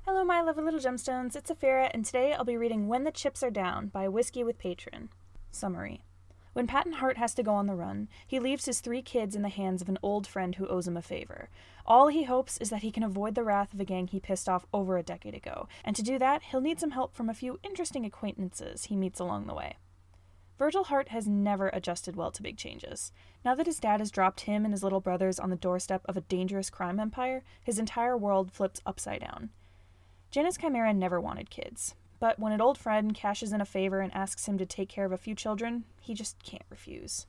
Hello, my lovely little gemstones. It's Afira, and today I'll be reading When the Chips Are Down by Whiskey with Patron. Summary. When Patton Hart has to go on the run, he leaves his 3 kids in the hands of an old friend who owes him a favor. All he hopes is that he can avoid the wrath of a gang he pissed off over a decade ago, and to do that, he'll need some help from a few interesting acquaintances he meets along the way. Virgil Hart has never adjusted well to big changes. Now that his dad has dropped him and his little brothers on the doorstep of a dangerous crime empire, his entire world flips upside down. Janus Chimera never wanted kids, but when an old friend cashes in a favor and asks him to take care of a few children, he just can't refuse.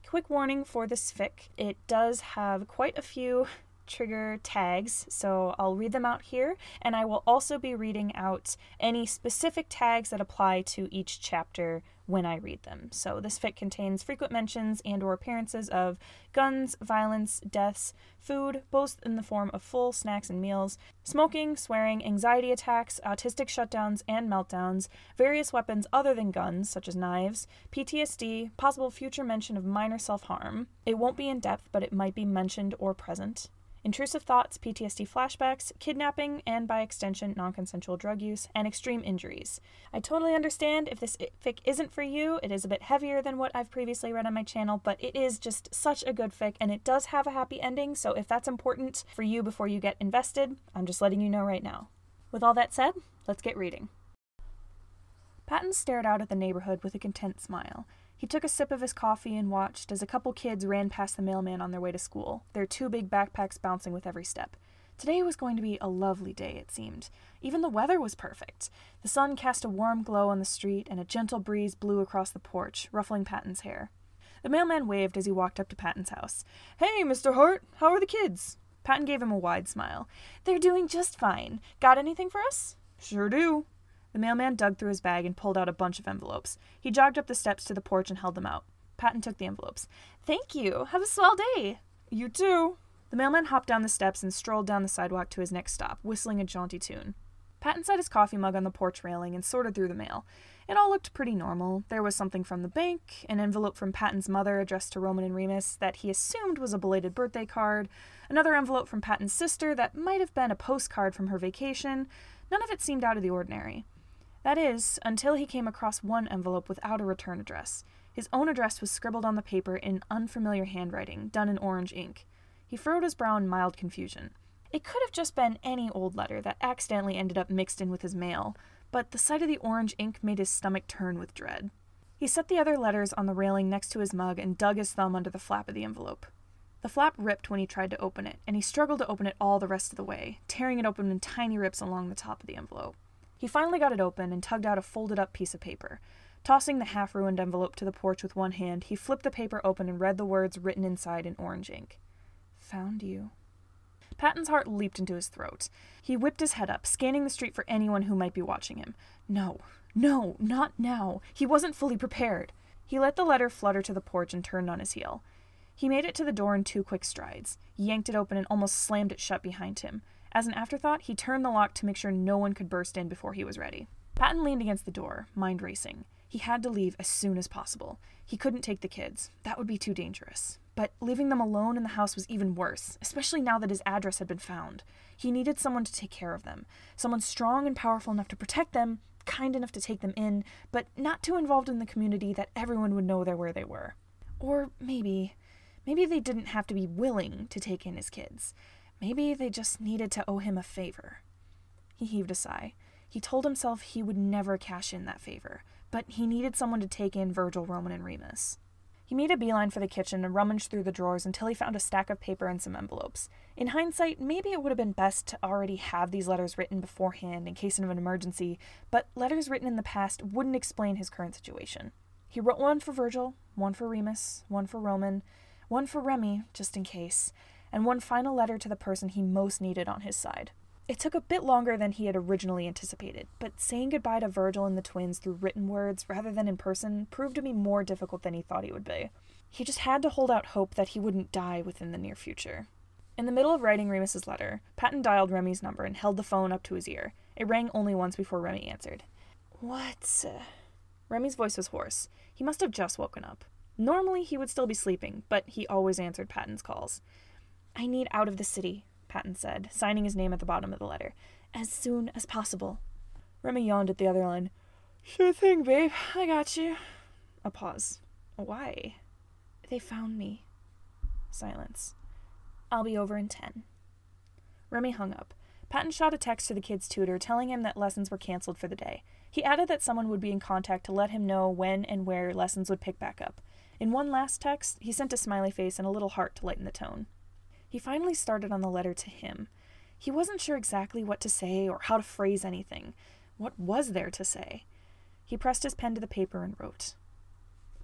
Quick warning for this fic, it does have quite a few trigger tags, so I'll read them out here, and I will also be reading out any specific tags that apply to each chapter when I read them. So this fic contains frequent mentions and or appearances of guns, violence, deaths, food, both in the form of full snacks and meals, smoking, swearing, anxiety attacks, autistic shutdowns and meltdowns, various weapons other than guns, such as knives, PTSD, possible future mention of minor self-harm. It won't be in depth, but it might be mentioned or present. Intrusive thoughts, PTSD flashbacks, kidnapping, and by extension, non-consensual drug use, and extreme injuries. I totally understand if this fic isn't for you. It is a bit heavier than what I've previously read on my channel, but it is just such a good fic, and it does have a happy ending, so if that's important for you before you get invested, I'm just letting you know right now. With all that said, let's get reading. Patton stared out at the neighborhood with a content smile. He took a sip of his coffee and watched as a couple kids ran past the mailman on their way to school, their 2 big backpacks bouncing with every step. Today was going to be a lovely day, it seemed. Even the weather was perfect. The sun cast a warm glow on the street, and a gentle breeze blew across the porch, ruffling Patton's hair. The mailman waved as he walked up to Patton's house. "Hey, Mr. Hart, how are the kids?" Patton gave him a wide smile. "They're doing just fine. Got anything for us?" "Sure do." The mailman dug through his bag and pulled out a bunch of envelopes. He jogged up the steps to the porch and held them out. Patton took the envelopes. "Thank you. Have a swell day." "You too." The mailman hopped down the steps and strolled down the sidewalk to his next stop, whistling a jaunty tune. Patton set his coffee mug on the porch railing and sorted through the mail. It all looked pretty normal. There was something from the bank, an envelope from Patton's mother addressed to Roman and Remus that he assumed was a belated birthday card, another envelope from Patton's sister that might have been a postcard from her vacation. None of it seemed out of the ordinary. That is, until he came across one envelope without a return address. His own address was scribbled on the paper in unfamiliar handwriting, done in orange ink. He furrowed his brow in mild confusion. It could have just been any old letter that accidentally ended up mixed in with his mail, but the sight of the orange ink made his stomach turn with dread. He set the other letters on the railing next to his mug and dug his thumb under the flap of the envelope. The flap ripped when he tried to open it, and he struggled to open it all the rest of the way, tearing it open in tiny rips along the top of the envelope. He finally got it open and tugged out a folded-up piece of paper. Tossing the half-ruined envelope to the porch with one hand, he flipped the paper open and read the words written inside in orange ink. "Found you." Patton's heart leaped into his throat. He whipped his head up, scanning the street for anyone who might be watching him. No, not now. He wasn't fully prepared. He let the letter flutter to the porch and turned on his heel. He made it to the door in 2 quick strides, yanked it open and almost slammed it shut behind him. As an afterthought, he turned the lock to make sure no one could burst in before he was ready. Patton leaned against the door, mind racing. He had to leave as soon as possible. He couldn't take the kids. That would be too dangerous. But leaving them alone in the house was even worse, especially now that his address had been found. He needed someone to take care of them. Someone strong and powerful enough to protect them, kind enough to take them in, but not too involved in the community that everyone would know where they were. Or maybe they didn't have to be willing to take in his kids. Maybe they just needed to owe him a favor. He heaved a sigh. He told himself he would never cash in that favor, but he needed someone to take in Virgil, Roman, and Remus. He made a beeline for the kitchen and rummaged through the drawers until he found a stack of paper and some envelopes. In hindsight, maybe it would have been best to already have these letters written beforehand in case of an emergency, but letters written in the past wouldn't explain his current situation. He wrote one for Virgil, one for Remus, one for Roman, one for Remy, just in case, and one final letter to the person he most needed on his side. It took a bit longer than he had originally anticipated, but saying goodbye to Virgil and the twins through written words rather than in person proved to be more difficult than he thought he would be. He just had to hold out hope that he wouldn't die within the near future. In the middle of writing Remus's letter, Patton dialed Remy's number and held the phone up to his ear. It rang only once before Remy answered. "What?" Remy's voice was hoarse. He must have just woken up. Normally he would still be sleeping, but he always answered Patton's calls. "I need out of the city," Patton said, signing his name at the bottom of the letter. As soon as possible. Remy yawned at the other line. Sure thing, babe. I got you. A pause. Why? They found me. Silence. I'll be over in 10. Remy hung up. Patton shot a text to the kid's tutor telling him that lessons were canceled for the day. He added that someone would be in contact to let him know when and where lessons would pick back up. In one last text, he sent a smiley face and a little heart to lighten the tone. He finally started on the letter to him. He wasn't sure exactly what to say or how to phrase anything. What was there to say? He pressed his pen to the paper and wrote.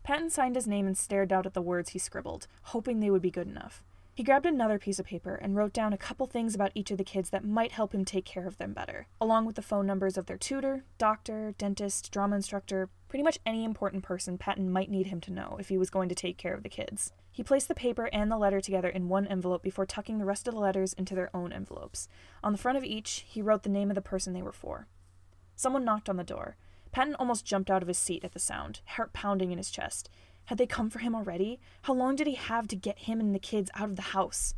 Patton signed his name and stared out at the words he scribbled, hoping they would be good enough. He grabbed another piece of paper and wrote down a couple things about each of the kids that might help him take care of them better, along with the phone numbers of their tutor, doctor, dentist, drama instructor, pretty much any important person Patton might need him to know if he was going to take care of the kids. He placed the paper and the letter together in one envelope before tucking the rest of the letters into their own envelopes. On the front of each, he wrote the name of the person they were for. Someone knocked on the door. Patton almost jumped out of his seat at the sound, heart pounding in his chest. Had they come for him already? How long did he have to get him and the kids out of the house?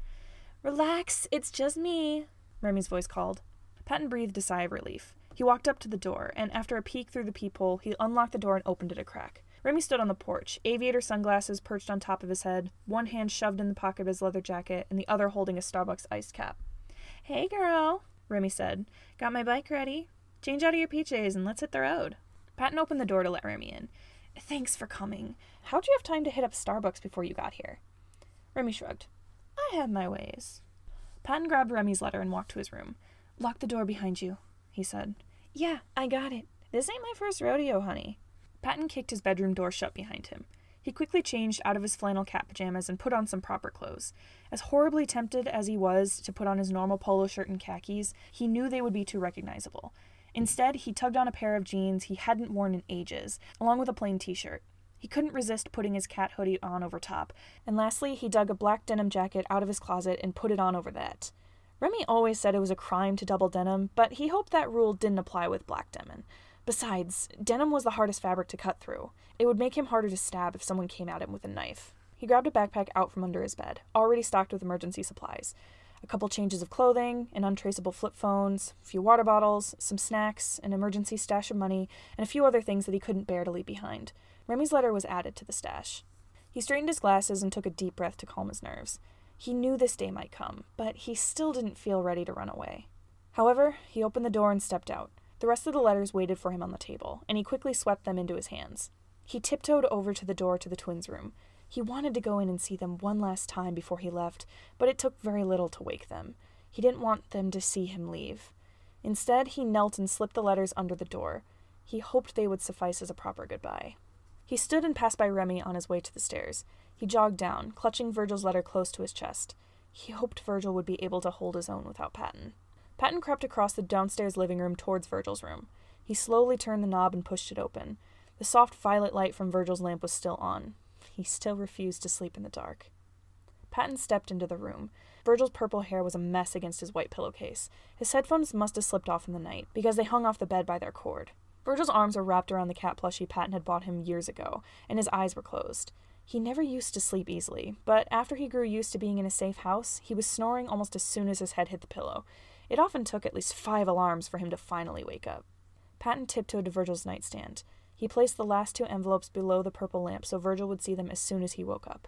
Relax, it's just me, Remy's voice called. Patton breathed a sigh of relief. He walked up to the door, and after a peek through the peephole, he unlocked the door and opened it a crack. Remy stood on the porch, aviator sunglasses perched on top of his head, one hand shoved in the pocket of his leather jacket, and the other holding a Starbucks iced cap. Hey, girl, Remy said. Got my bike ready? Change out of your PJs and let's hit the road. Patton opened the door to let Remy in. Thanks for coming. How'd you have time to hit up Starbucks before you got here? Remy shrugged. I have my ways. Patton grabbed Remy's letter and walked to his room. Lock the door behind you, he said. Yeah, I got it. This ain't my first rodeo, honey. Patton kicked his bedroom door shut behind him. He quickly changed out of his flannel cat pajamas and put on some proper clothes. As horribly tempted as he was to put on his normal polo shirt and khakis, he knew they would be too recognizable. Instead, he tugged on a pair of jeans he hadn't worn in ages, along with a plain t-shirt. He couldn't resist putting his cat hoodie on over top, and lastly, he dug a black denim jacket out of his closet and put it on over that. Remy always said it was a crime to double denim, but he hoped that rule didn't apply with black denim. Besides, denim was the hardest fabric to cut through. It would make him harder to stab if someone came at him with a knife. He grabbed a backpack out from under his bed, already stocked with emergency supplies. A couple changes of clothing, an untraceable flip phones, a few water bottles, some snacks, an emergency stash of money, and a few other things that he couldn't bear to leave behind. Remy's letter was added to the stash. He straightened his glasses and took a deep breath to calm his nerves. He knew this day might come, but he still didn't feel ready to run away. However, he opened the door and stepped out. The rest of the letters waited for him on the table, and he quickly swept them into his hands. He tiptoed over to the door to the twins' room. He wanted to go in and see them one last time before he left, but it took very little to wake them. He didn't want them to see him leave. Instead, he knelt and slipped the letters under the door. He hoped they would suffice as a proper goodbye. He stood and passed by Remy on his way to the stairs. He jogged down, clutching Virgil's letter close to his chest. He hoped Virgil would be able to hold his own without Patton. Patton crept across the downstairs living room towards Virgil's room. He slowly turned the knob and pushed it open. The soft violet light from Virgil's lamp was still on. He still refused to sleep in the dark. Patton stepped into the room. Virgil's purple hair was a mess against his white pillowcase. His headphones must have slipped off in the night, because they hung off the bed by their cord. Virgil's arms were wrapped around the cat plushie Patton had bought him years ago, and his eyes were closed. He never used to sleep easily, but after he grew used to being in a safe house, he was snoring almost as soon as his head hit the pillow. It often took at least 5 alarms for him to finally wake up. Patton tiptoed to Virgil's nightstand. He placed the last 2 envelopes below the purple lamp so Virgil would see them as soon as he woke up.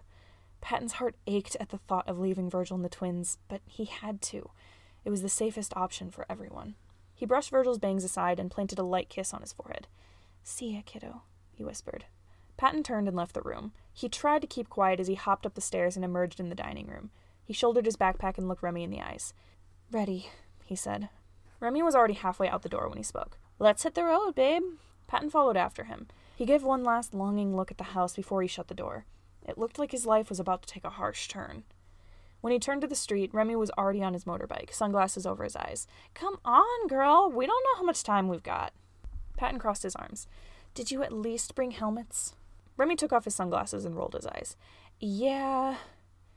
Patton's heart ached at the thought of leaving Virgil and the twins, but he had to. It was the safest option for everyone. He brushed Virgil's bangs aside and planted a light kiss on his forehead. "See ya, kiddo," he whispered. Patton turned and left the room. He tried to keep quiet as he hopped up the stairs and emerged in the dining room. He shouldered his backpack and looked Remy in the eyes. "Ready," he said. Remy was already halfway out the door when he spoke. "Let's hit the road, babe." Patton followed after him. He gave one last longing look at the house before he shut the door. It looked like his life was about to take a harsh turn. When he turned to the street, Remy was already on his motorbike, sunglasses over his eyes. "Come on, girl. We don't know how much time we've got." Patton crossed his arms. "Did you at least bring helmets?" Remy took off his sunglasses and rolled his eyes. "Yeah."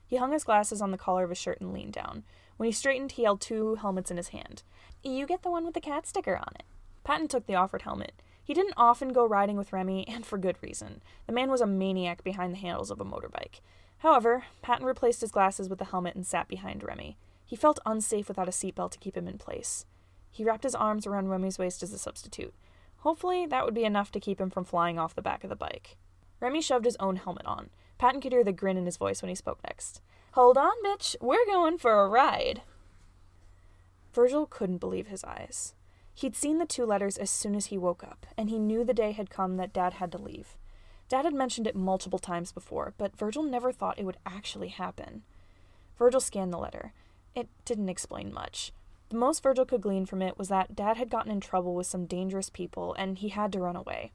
He hung his glasses on the collar of his shirt and leaned down. When he straightened, he held 2 helmets in his hand. "You get the one with the cat sticker on it." Patton took the offered helmet. He didn't often go riding with Remy, and for good reason. The man was a maniac behind the handles of a motorbike. However, Patton replaced his glasses with the helmet and sat behind Remy. He felt unsafe without a seatbelt to keep him in place. He wrapped his arms around Remy's waist as a substitute. Hopefully, that would be enough to keep him from flying off the back of the bike. Remy shoved his own helmet on. Patton could hear the grin in his voice when he spoke next. "Hold on, bitch. We're going for a ride." Virgil couldn't believe his eyes. He'd seen the 2 letters as soon as he woke up, and he knew the day had come that Dad had to leave. Dad had mentioned it multiple times before, but Virgil never thought it would actually happen. Virgil scanned the letter. It didn't explain much. The most Virgil could glean from it was that Dad had gotten in trouble with some dangerous people, and he had to run away.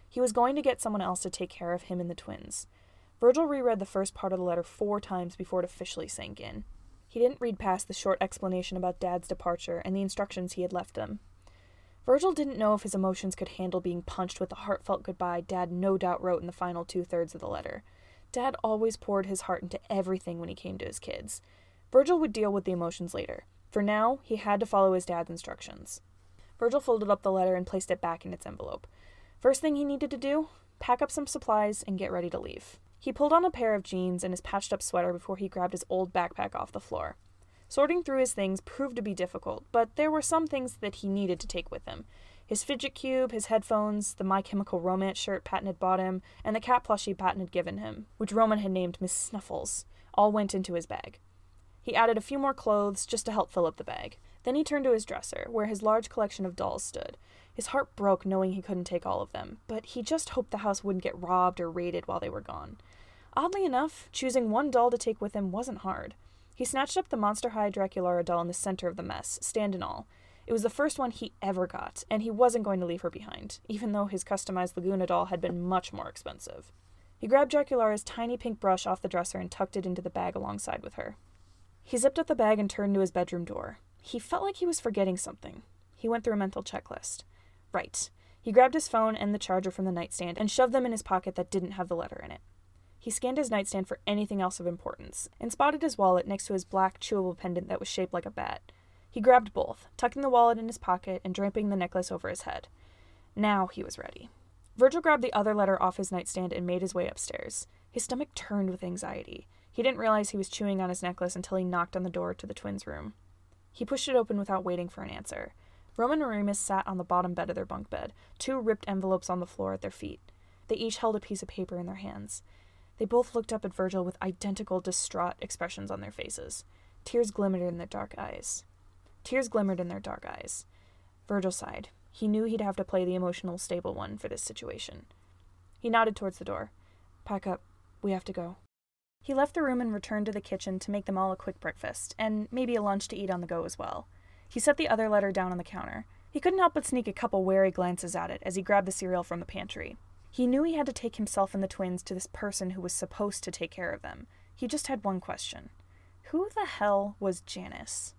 He was going to get someone else to take care of him and the twins. Virgil reread the first part of the letter 4 times before it officially sank in. He didn't read past the short explanation about Dad's departure and the instructions he had left him. Virgil didn't know if his emotions could handle being punched with the heartfelt goodbye Dad no doubt wrote in the final 2/3 of the letter. Dad always poured his heart into everything when he came to his kids. Virgil would deal with the emotions later. For now, he had to follow his dad's instructions. Virgil folded up the letter and placed it back in its envelope. First thing he needed to do? Pack up some supplies and get ready to leave. He pulled on a pair of jeans and his patched-up sweater before he grabbed his old backpack off the floor. Sorting through his things proved to be difficult, but there were some things that he needed to take with him. His fidget cube, his headphones, the My Chemical Romance shirt Patton had bought him, and the cat plushie Patton had given him, which Roman had named Miss Snuffles, all went into his bag. He added a few more clothes just to help fill up the bag. Then he turned to his dresser, where his large collection of dolls stood. His heart broke knowing he couldn't take all of them, but he just hoped the house wouldn't get robbed or raided while they were gone. Oddly enough, choosing one doll to take with him wasn't hard. He snatched up the Monster High Draculaura doll in the center of the mess, stand and all. It was the first one he ever got, and he wasn't going to leave her behind, even though his customized Laguna doll had been much more expensive. He grabbed Draculaura's tiny pink brush off the dresser and tucked it into the bag alongside with her. He zipped up the bag and turned to his bedroom door. He felt like he was forgetting something. He went through a mental checklist. Right. He grabbed his phone and the charger from the nightstand and shoved them in his pocket that didn't have the letter in it. He scanned his nightstand for anything else of importance, and spotted his wallet next to his black, chewable pendant that was shaped like a bat. He grabbed both, tucking the wallet in his pocket and draping the necklace over his head. Now he was ready. Virgil grabbed the other letter off his nightstand and made his way upstairs. His stomach turned with anxiety. He didn't realize he was chewing on his necklace until he knocked on the door to the twins' room. He pushed it open without waiting for an answer. Roman and Remus sat on the bottom bed of their bunk bed, 2 ripped envelopes on the floor at their feet. They each held a piece of paper in their hands. They both looked up at Virgil with identical distraught expressions on their faces. Tears glimmered in their dark eyes. Virgil sighed. He knew he'd have to play the emotional, stable one for this situation. He nodded towards the door. "Pack up. We have to go." He left the room and returned to the kitchen to make them all a quick breakfast, and maybe a lunch to eat on the go as well. He set the other letter down on the counter. He couldn't help but sneak a couple wary glances at it as he grabbed the cereal from the pantry. He knew he had to take himself and the twins to this person who was supposed to take care of them. He just had one question. Who the hell was Janus?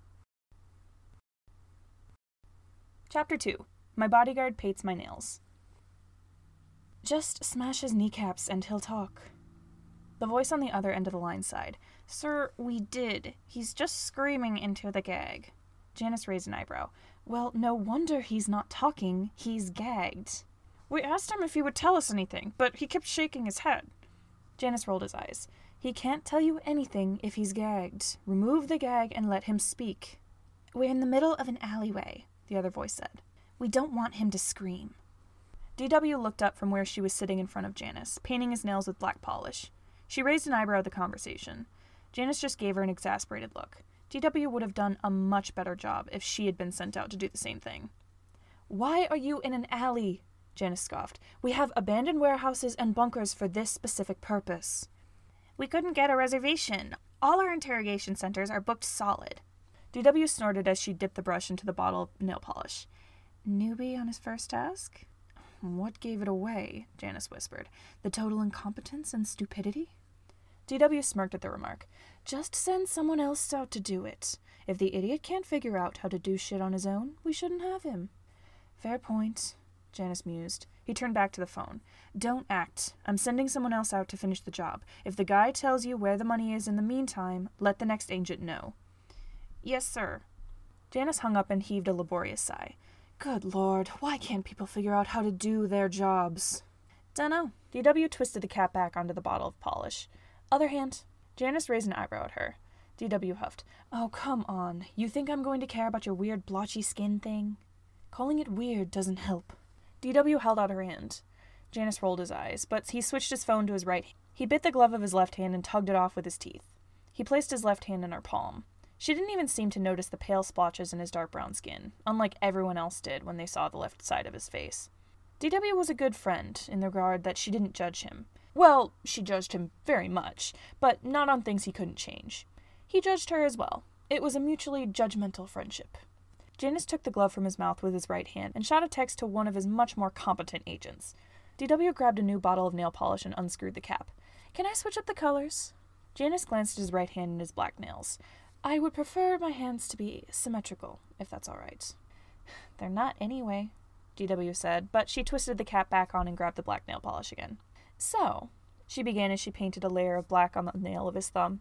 Chapter 2. My bodyguard paints my nails. "Just smash his kneecaps and he'll talk." The voice on the other end of the line sighed. "Sir, we did. He's just screaming into the gag." Janus raised an eyebrow. "Well, no wonder he's not talking. He's gagged." "We asked him if he would tell us anything, but he kept shaking his head." Janus rolled his eyes. "He can't tell you anything if he's gagged. Remove the gag and let him speak." "We're in the middle of an alleyway," the other voice said. "We don't want him to scream." DW looked up from where she was sitting in front of Janus, painting his nails with black polish. She raised an eyebrow at the conversation. Janus just gave her an exasperated look. DW would have done a much better job if she had been sent out to do the same thing. "Why are you in an alley?" Janus scoffed. "We have abandoned warehouses and bunkers for this specific purpose." "We couldn't get a reservation. All our interrogation centers are booked solid." DW snorted as she dipped the brush into the bottle of nail polish. "Newbie on his first task?" "What gave it away?" Janus whispered. "The total incompetence and stupidity?" DW smirked at the remark. "Just send someone else out to do it. If the idiot can't figure out how to do shit on his own, we shouldn't have him." "Fair point," Janus mused. He turned back to the phone. "Don't act. I'm sending someone else out to finish the job. If the guy tells you where the money is in the meantime, let the next agent know." "Yes, sir." Janus hung up and heaved a laborious sigh. "Good Lord, why can't people figure out how to do their jobs?" "Dunno." DW twisted the cap back onto the bottle of polish. "Other hand." Janus raised an eyebrow at her. DW huffed. Oh, come on. You think I'm going to care about your weird blotchy skin thing? Calling it weird doesn't help. DW held out her hand. Janus rolled his eyes, but he switched his phone to his right hand. He bit the glove of his left hand and tugged it off with his teeth. He placed his left hand in her palm. She didn't even seem to notice the pale splotches in his dark brown skin, unlike everyone else did when they saw the left side of his face. DW was a good friend, in the regard that she didn't judge him. Well, she judged him very much, but not on things he couldn't change. He judged her as well. It was a mutually judgmental friendship. Janus took the glove from his mouth with his right hand and shot a text to one of his much more competent agents. DW grabbed a new bottle of nail polish and unscrewed the cap. Can I switch up the colors? Janus glanced at his right hand and his black nails. I would prefer my hands to be symmetrical, if that's all right. They're not anyway, DW said, but she twisted the cap back on and grabbed the black nail polish again. So, she began as she painted a layer of black on the nail of his thumb.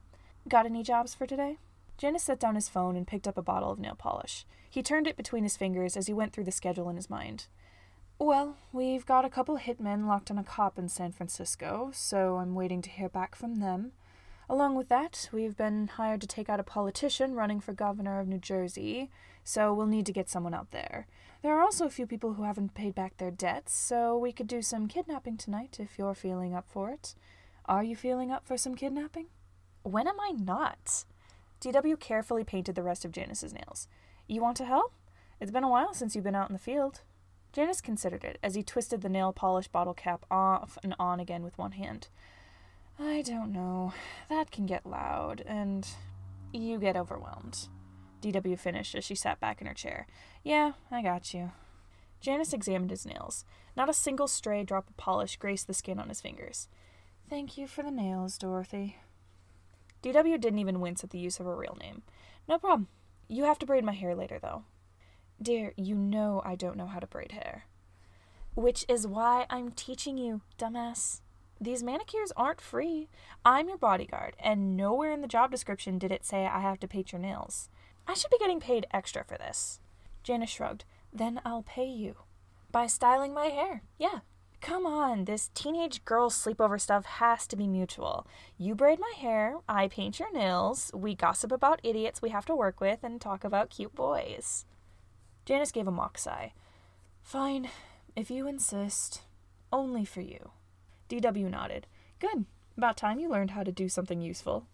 Got any jobs for today? Janus set down his phone and picked up a bottle of nail polish. He turned it between his fingers as he went through the schedule in his mind. Well, we've got a couple hitmen locked on a cop in San Francisco, so I'm waiting to hear back from them. Along with that, we've been hired to take out a politician running for governor of New Jersey, so we'll need to get someone out there. There are also a few people who haven't paid back their debts, so we could do some kidnapping tonight if you're feeling up for it. Are you feeling up for some kidnapping? When am I not? DW carefully painted the rest of Janus's nails. You want to help? It's been a while since you've been out in the field. Janus considered it as he twisted the nail polish bottle cap off and on again with one hand. I don't know. That can get loud, and you get overwhelmed. DW finished as she sat back in her chair. Yeah, I got you. Janus examined his nails. Not a single stray drop of polish graced the skin on his fingers. Thank you for the nails, Dorothy. DW didn't even wince at the use of her real name. No problem. You have to braid my hair later, though. Dear, you know I don't know how to braid hair. Which is why I'm teaching you, dumbass. These manicures aren't free. I'm your bodyguard, and nowhere in the job description did it say I have to paint your nails. I should be getting paid extra for this. Janus shrugged. Then I'll pay you. By styling my hair, yeah. Come on, this teenage girl sleepover stuff has to be mutual. You braid my hair, I paint your nails, we gossip about idiots we have to work with, and talk about cute boys. Janus gave a mock sigh. Fine, if you insist. Only for you. DW nodded. Good. About time you learned how to do something useful.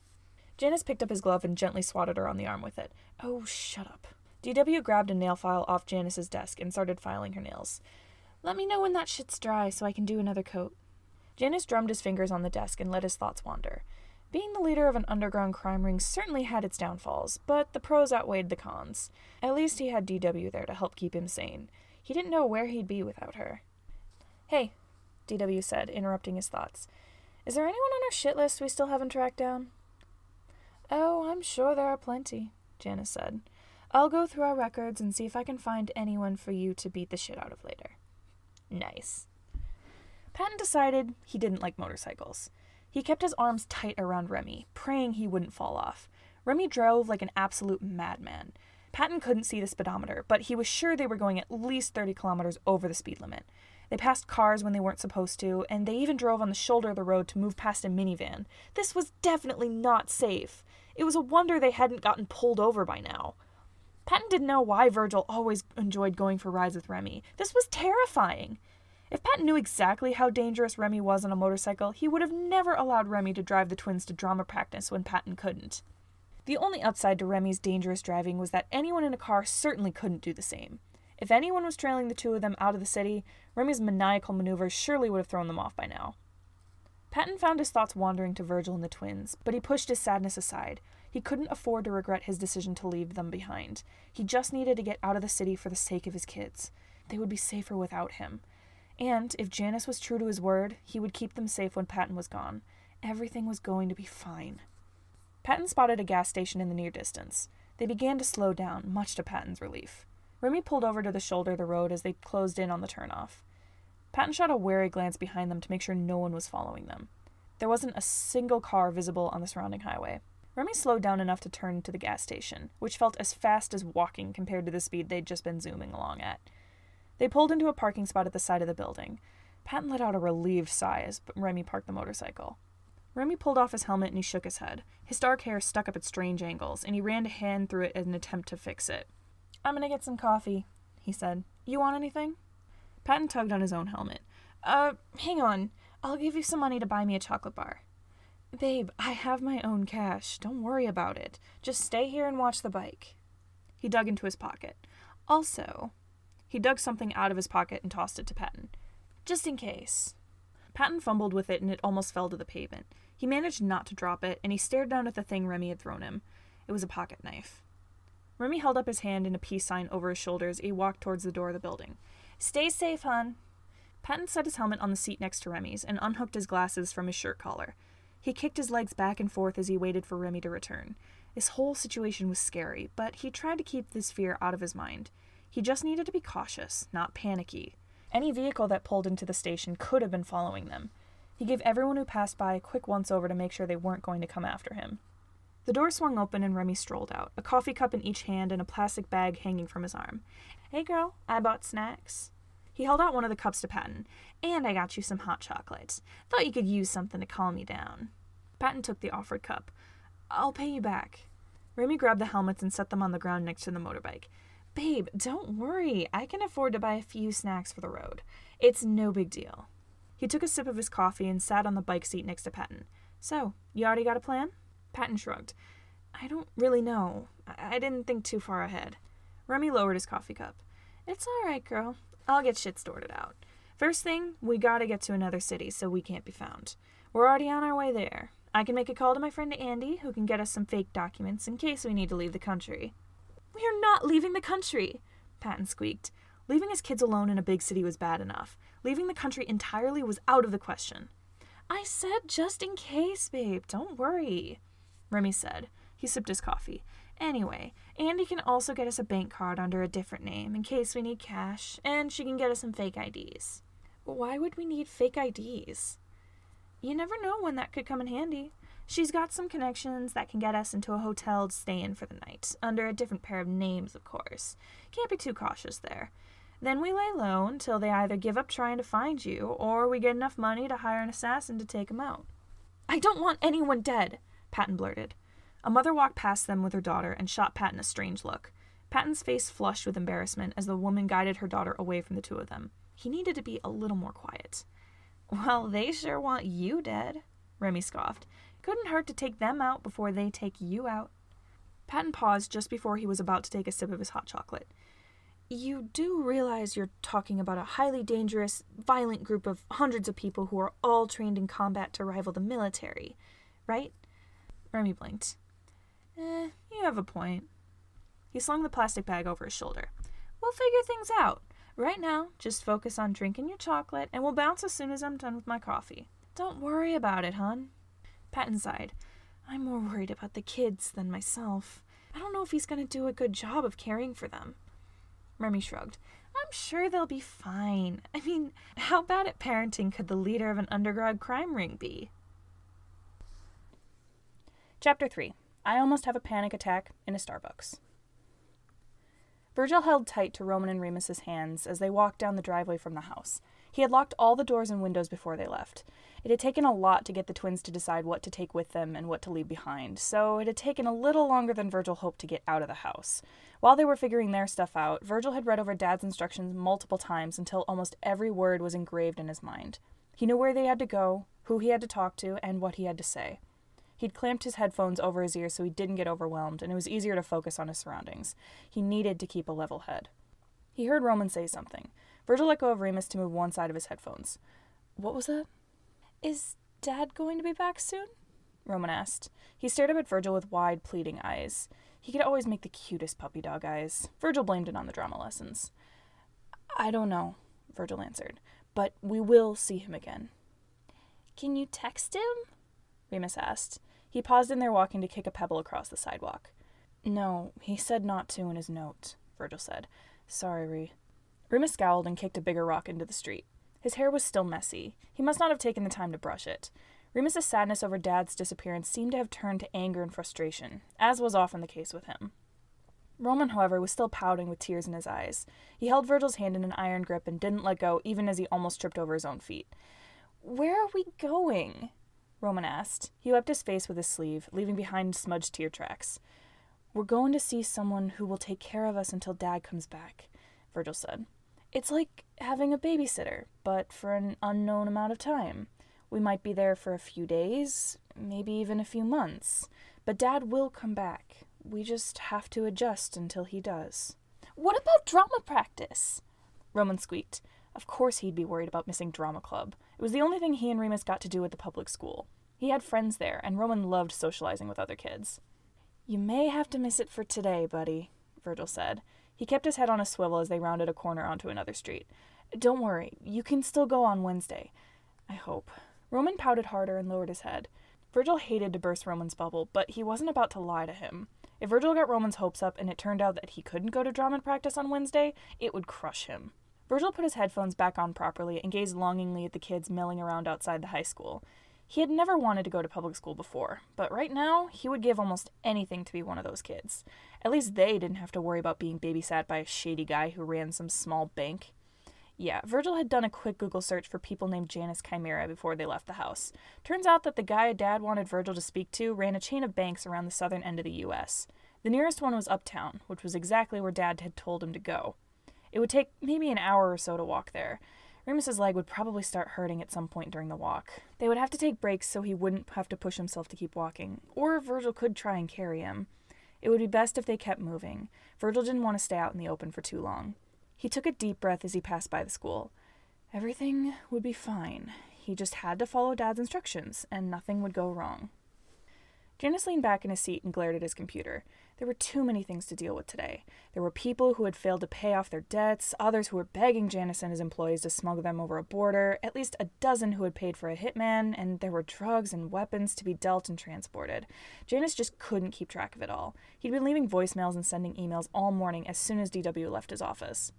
Janus picked up his glove and gently swatted her on the arm with it. Oh, shut up. DW grabbed a nail file off Janus's desk and started filing her nails. Let me know when that shit's dry so I can do another coat. Janus drummed his fingers on the desk and let his thoughts wander. Being the leader of an underground crime ring certainly had its downfalls, but the pros outweighed the cons. At least he had DW there to help keep him sane. He didn't know where he'd be without her. Hey, DW said, interrupting his thoughts. Is there anyone on our shit list we still haven't tracked down? Oh, I'm sure there are plenty, Janus said. I'll go through our records and see if I can find anyone for you to beat the shit out of later. Nice. Patton decided he didn't like motorcycles. He kept his arms tight around Remy, praying he wouldn't fall off. Remy drove like an absolute madman. Patton couldn't see the speedometer, but he was sure they were going at least 30 kilometers over the speed limit. They passed cars when they weren't supposed to, and they even drove on the shoulder of the road to move past a minivan. This was definitely not safe. It was a wonder they hadn't gotten pulled over by now. Patton didn't know why Virgil always enjoyed going for rides with Remy. This was terrifying. If Patton knew exactly how dangerous Remy was on a motorcycle, he would have never allowed Remy to drive the twins to drama practice when Patton couldn't. The only upside to Remy's dangerous driving was that anyone in a car certainly couldn't do the same. If anyone was trailing the two of them out of the city, Remy's maniacal maneuvers surely would have thrown them off by now. Patton found his thoughts wandering to Virgil and the twins, but he pushed his sadness aside. He couldn't afford to regret his decision to leave them behind. He just needed to get out of the city for the sake of his kids. They would be safer without him. And if Janus was true to his word, he would keep them safe when Patton was gone. Everything was going to be fine. Patton spotted a gas station in the near distance. They began to slow down, much to Patton's relief. Remy pulled over to the shoulder of the road as they closed in on the turnoff. Patton shot a wary glance behind them to make sure no one was following them. There wasn't a single car visible on the surrounding highway. Remy slowed down enough to turn to the gas station, which felt as fast as walking compared to the speed they'd just been zooming along at. They pulled into a parking spot at the side of the building. Patton let out a relieved sigh as Remy parked the motorcycle. Remy pulled off his helmet and he shook his head. His dark hair stuck up at strange angles, and he ran a hand through it in an attempt to fix it. "I'm gonna get some coffee," he said. "You want anything?" Patton tugged on his own helmet. Hang on. I'll give you some money to buy me a chocolate bar." "Babe, I have my own cash. Don't worry about it. Just stay here and watch the bike." He dug into his pocket. "Also," he dug something out of his pocket and tossed it to Patton. "Just in case." Patton fumbled with it and it almost fell to the pavement. He managed not to drop it, and he stared down at the thing Remy had thrown him. It was a pocket knife. Remy held up his hand in a peace sign over his shoulders as he walked towards the door of the building. "Stay safe, hon." Patton set his helmet on the seat next to Remy's and unhooked his glasses from his shirt collar. He kicked his legs back and forth as he waited for Remy to return. This whole situation was scary, but he tried to keep this fear out of his mind. He just needed to be cautious, not panicky. Any vehicle that pulled into the station could have been following them. He gave everyone who passed by a quick once-over to make sure they weren't going to come after him. The door swung open and Remy strolled out, a coffee cup in each hand and a plastic bag hanging from his arm. "Hey girl, I bought snacks." He held out one of the cups to Patton. "And I got you some hot chocolate. Thought you could use something to calm you down." Patton took the offered cup. "I'll pay you back." Remy grabbed the helmets and set them on the ground next to the motorbike. "Babe, don't worry. I can afford to buy a few snacks for the road. It's no big deal." He took a sip of his coffee and sat on the bike seat next to Patton. "So, you already got a plan?" Patton shrugged. "I don't really know. I didn't think too far ahead." Remy lowered his coffee cup. "It's all right, girl. I'll get shit sorted out. First thing, we gotta get to another city so we can't be found. We're already on our way there. I can make a call to my friend Andy, who can get us some fake documents in case we need to leave the country." "We are not leaving the country," Patton squeaked. Leaving his kids alone in a big city was bad enough. Leaving the country entirely was out of the question. "I said just in case, babe. Don't worry," Remy said. He sipped his coffee. "Anyway, Andy can also get us a bank card under a different name in case we need cash, and she can get us some fake IDs." "Why would we need fake IDs?" "You never know when that could come in handy. She's got some connections that can get us into a hotel to stay in for the night, under a different pair of names, of course. Can't be too cautious there. Then we lay low until they either give up trying to find you, or we get enough money to hire an assassin to take them out." "I don't want anyone dead," Patton blurted. A mother walked past them with her daughter and shot Patton a strange look. Patton's face flushed with embarrassment as the woman guided her daughter away from the two of them. He needed to be a little more quiet. "Well, they sure want you dead," Remy scoffed. "Couldn't hurt to take them out before they take you out." Patton paused just before he was about to take a sip of his hot chocolate. "You do realize you're talking about a highly dangerous, violent group of hundreds of people who are all trained in combat to rival the military, right?" Remy blinked. You have a point." He slung the plastic bag over his shoulder. "We'll figure things out. Right now, just focus on drinking your chocolate, and we'll bounce as soon as I'm done with my coffee." "Don't worry about it, hon." Patton sighed. "I'm more worried about the kids than myself. I don't know if he's going to do a good job of caring for them." Remy shrugged. "I'm sure they'll be fine. I mean, how bad at parenting could the leader of an undergrad crime ring be?" Chapter 3. I Almost Have a Panic Attack in a Starbucks. Virgil held tight to Roman and Remus's hands as they walked down the driveway from the house. He had locked all the doors and windows before they left. It had taken a lot to get the twins to decide what to take with them and what to leave behind, so it had taken a little longer than Virgil hoped to get out of the house. While they were figuring their stuff out, Virgil had read over Dad's instructions multiple times until almost every word was engraved in his mind. He knew where they had to go, who he had to talk to, and what he had to say. He'd clamped his headphones over his ears so he didn't get overwhelmed, and it was easier to focus on his surroundings. He needed to keep a level head. He heard Roman say something. Virgil let go of Remus to move one side of his headphones. "What was that?" "Is Dad going to be back soon?" Roman asked. He stared up at Virgil with wide, pleading eyes. He could always make the cutest puppy dog eyes. Virgil blamed it on the drama lessons. "I don't know," Virgil answered, "but we will see him again." "Can you text him?" Remus asked. He paused in their walking to kick a pebble across the sidewalk. "No, he said not to in his note," Virgil said. "Sorry, Ree." Remus scowled and kicked a bigger rock into the street. His hair was still messy. He must not have taken the time to brush it. Remus's sadness over Dad's disappearance seemed to have turned to anger and frustration, as was often the case with him. Roman, however, was still pouting with tears in his eyes. He held Virgil's hand in an iron grip and didn't let go even as he almost tripped over his own feet. "Where are we going?" Roman asked. He wiped his face with his sleeve, leaving behind smudged tear tracks. We're going to see someone who will take care of us until Dad comes back, Virgil said. It's like having a babysitter, but for an unknown amount of time. We might be there for a few days, maybe even a few months, but Dad will come back. We just have to adjust until he does. What about drama practice? Roman squeaked. Of course he'd be worried about missing drama club. It was the only thing he and Remus got to do at the public school. He had friends there, and Roman loved socializing with other kids. You may have to miss it for today, buddy, Virgil said. He kept his head on a swivel as they rounded a corner onto another street. Don't worry, you can still go on Wednesday. I hope. Roman pouted harder and lowered his head. Virgil hated to burst Roman's bubble, but he wasn't about to lie to him. If Virgil got Roman's hopes up and it turned out that he couldn't go to drama practice on Wednesday, it would crush him. Virgil put his headphones back on properly and gazed longingly at the kids milling around outside the high school. He had never wanted to go to public school before, but right now, he would give almost anything to be one of those kids. At least they didn't have to worry about being babysat by a shady guy who ran some small bank. Yeah, Virgil had done a quick Google search for people named Janus Chimera before they left the house. Turns out that the guy Dad wanted Virgil to speak to ran a chain of banks around the southern end of the U.S. The nearest one was uptown, which was exactly where Dad had told him to go. It would take maybe an hour or so to walk there. Remus's leg would probably start hurting at some point during the walk. They would have to take breaks so he wouldn't have to push himself to keep walking, or Virgil could try and carry him. It would be best if they kept moving. Virgil didn't want to stay out in the open for too long. He took a deep breath as he passed by the school. Everything would be fine. He just had to follow Dad's instructions, and nothing would go wrong. Janus leaned back in his seat and glared at his computer. There were too many things to deal with today. There were people who had failed to pay off their debts, others who were begging Janus and his employees to smuggle them over a border, at least a dozen who had paid for a hitman, and there were drugs and weapons to be dealt and transported. Janus just couldn't keep track of it all. He'd been leaving voicemails and sending emails all morning as soon as DW left his office.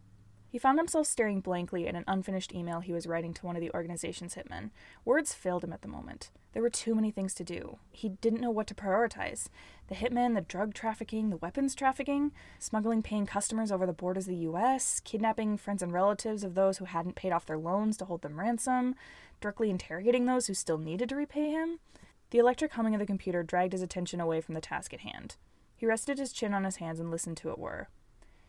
He found himself staring blankly at an unfinished email he was writing to one of the organization's hitmen. Words failed him at the moment. There were too many things to do. He didn't know what to prioritize. The hitmen, the drug trafficking, the weapons trafficking, smuggling paying customers over the borders of the U.S., kidnapping friends and relatives of those who hadn't paid off their loans to hold them ransom, directly interrogating those who still needed to repay him. The electric humming of the computer dragged his attention away from the task at hand. He rested his chin on his hands and listened to it whir.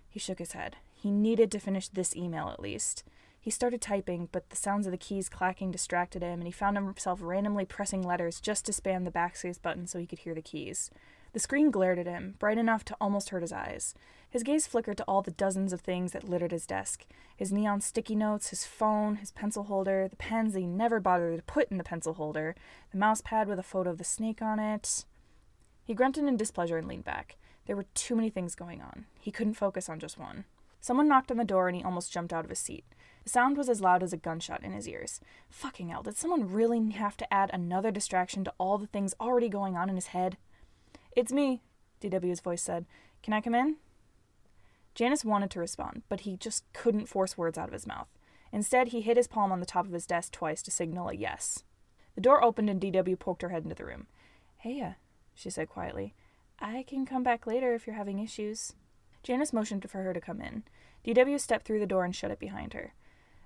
He shook his head. He needed to finish this email at least. He started typing, but the sounds of the keys clacking distracted him, and he found himself randomly pressing letters just to spam the backspace button so he could hear the keys. The screen glared at him, bright enough to almost hurt his eyes. His gaze flickered to all the dozens of things that littered his desk. His neon sticky notes, his phone, his pencil holder, the pens that he never bothered to put in the pencil holder, the mouse pad with a photo of the snake on it. He grunted in displeasure and leaned back. There were too many things going on. He couldn't focus on just one. Someone knocked on the door and he almost jumped out of his seat. The sound was as loud as a gunshot in his ears. Fucking hell, did someone really have to add another distraction to all the things already going on in his head? It's me, DW's voice said. Can I come in? Janus wanted to respond, but he just couldn't force words out of his mouth. Instead, he hit his palm on the top of his desk twice to signal a yes. The door opened and DW poked her head into the room. Hey, she said quietly. I can come back later if you're having issues. Janus motioned for her to come in. DW stepped through the door and shut it behind her.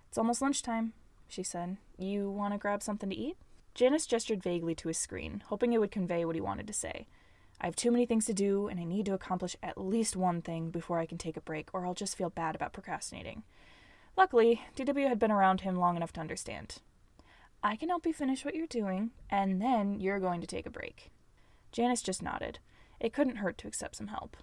It's almost lunchtime, she said. You want to grab something to eat? Janus gestured vaguely to his screen, hoping it would convey what he wanted to say. I have too many things to do, and I need to accomplish at least one thing before I can take a break, or I'll just feel bad about procrastinating. Luckily, DW had been around him long enough to understand. I can help you finish what you're doing, and then you're going to take a break. Janus just nodded. It couldn't hurt to accept some help.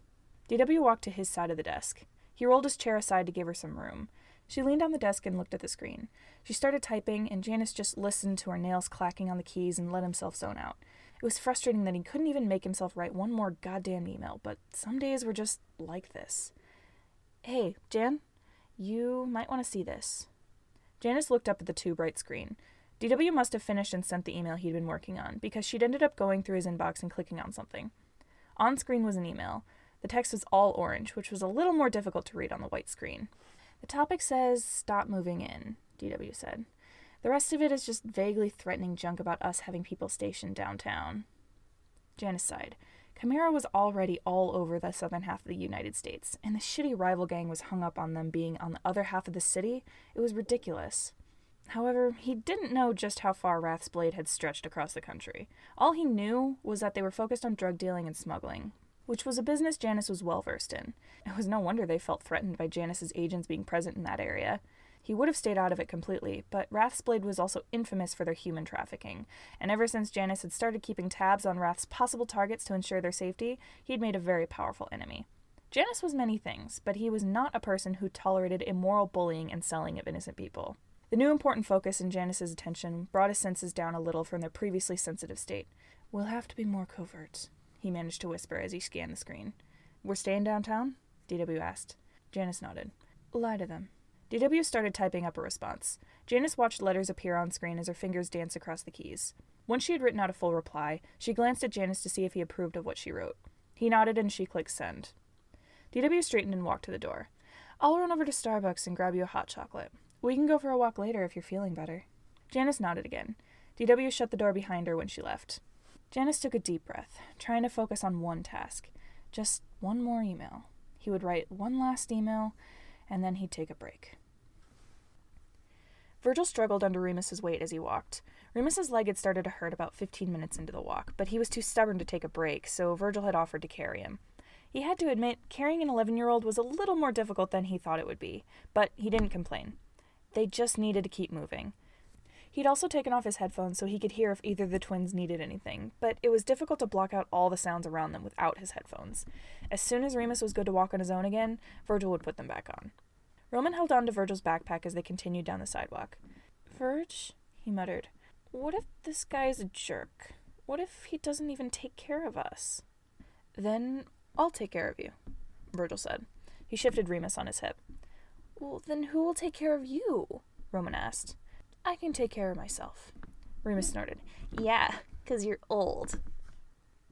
DW walked to his side of the desk. He rolled his chair aside to give her some room. She leaned on the desk and looked at the screen. She started typing, and Janus just listened to her nails clacking on the keys and let himself zone out. It was frustrating that he couldn't even make himself write one more goddamn email, but some days were just like this. Hey, Jan, you might want to see this. Janus looked up at the too bright screen. DW must have finished and sent the email he'd been working on, because she'd ended up going through his inbox and clicking on something. On screen was an email. The text was all orange, which was a little more difficult to read on the white screen. The topic says, stop moving in, DW said. The rest of it is just vaguely threatening junk about us having people stationed downtown. Janus sighed. Chimera was already all over the southern half of the United States, and the shitty rival gang was hung up on them being on the other half of the city. It was ridiculous. However, he didn't know just how far Wrath's blade had stretched across the country. All he knew was that they were focused on drug dealing and smuggling, which was a business Janus was well versed in. It was no wonder they felt threatened by Janus's agents being present in that area. He would have stayed out of it completely, but Wrath's blade was also infamous for their human trafficking, and ever since Janus had started keeping tabs on Wrath's possible targets to ensure their safety, he'd made a very powerful enemy. Janus was many things, but he was not a person who tolerated immoral bullying and selling of innocent people. The new important focus in Janus's attention brought his senses down a little from their previously sensitive state. "We'll have to be more covert," he managed to whisper as he scanned the screen. "We're staying downtown?" DW asked. Janus nodded. "Lie to them." DW started typing up a response. Janus watched letters appear on screen as her fingers danced across the keys. Once she had written out a full reply, she glanced at Janus to see if he approved of what she wrote. He nodded and she clicked send. DW straightened and walked to the door. "I'll run over to Starbucks and grab you a hot chocolate. We can go for a walk later if you're feeling better." Janus nodded again. DW shut the door behind her when she left. Janus took a deep breath, trying to focus on one task. Just one more email. He would write one last email, and then he'd take a break. Virgil struggled under Remus's weight as he walked. Remus's leg had started to hurt about 15 minutes into the walk, but he was too stubborn to take a break, so Virgil had offered to carry him. He had to admit, carrying an 11-year-old was a little more difficult than he thought it would be, but he didn't complain. They just needed to keep moving. He'd also taken off his headphones so he could hear if either of the twins needed anything, but it was difficult to block out all the sounds around them without his headphones. As soon as Remus was good to walk on his own again, Virgil would put them back on. Roman held on to Virgil's backpack as they continued down the sidewalk. "Virg," he muttered, "what if this guy's a jerk? What if he doesn't even take care of us?" "Then I'll take care of you," Virgil said. He shifted Remus on his hip. "Well, then who will take care of you?" Roman asked. "I can take care of myself." Remus snorted. "Yeah, 'cause you're old."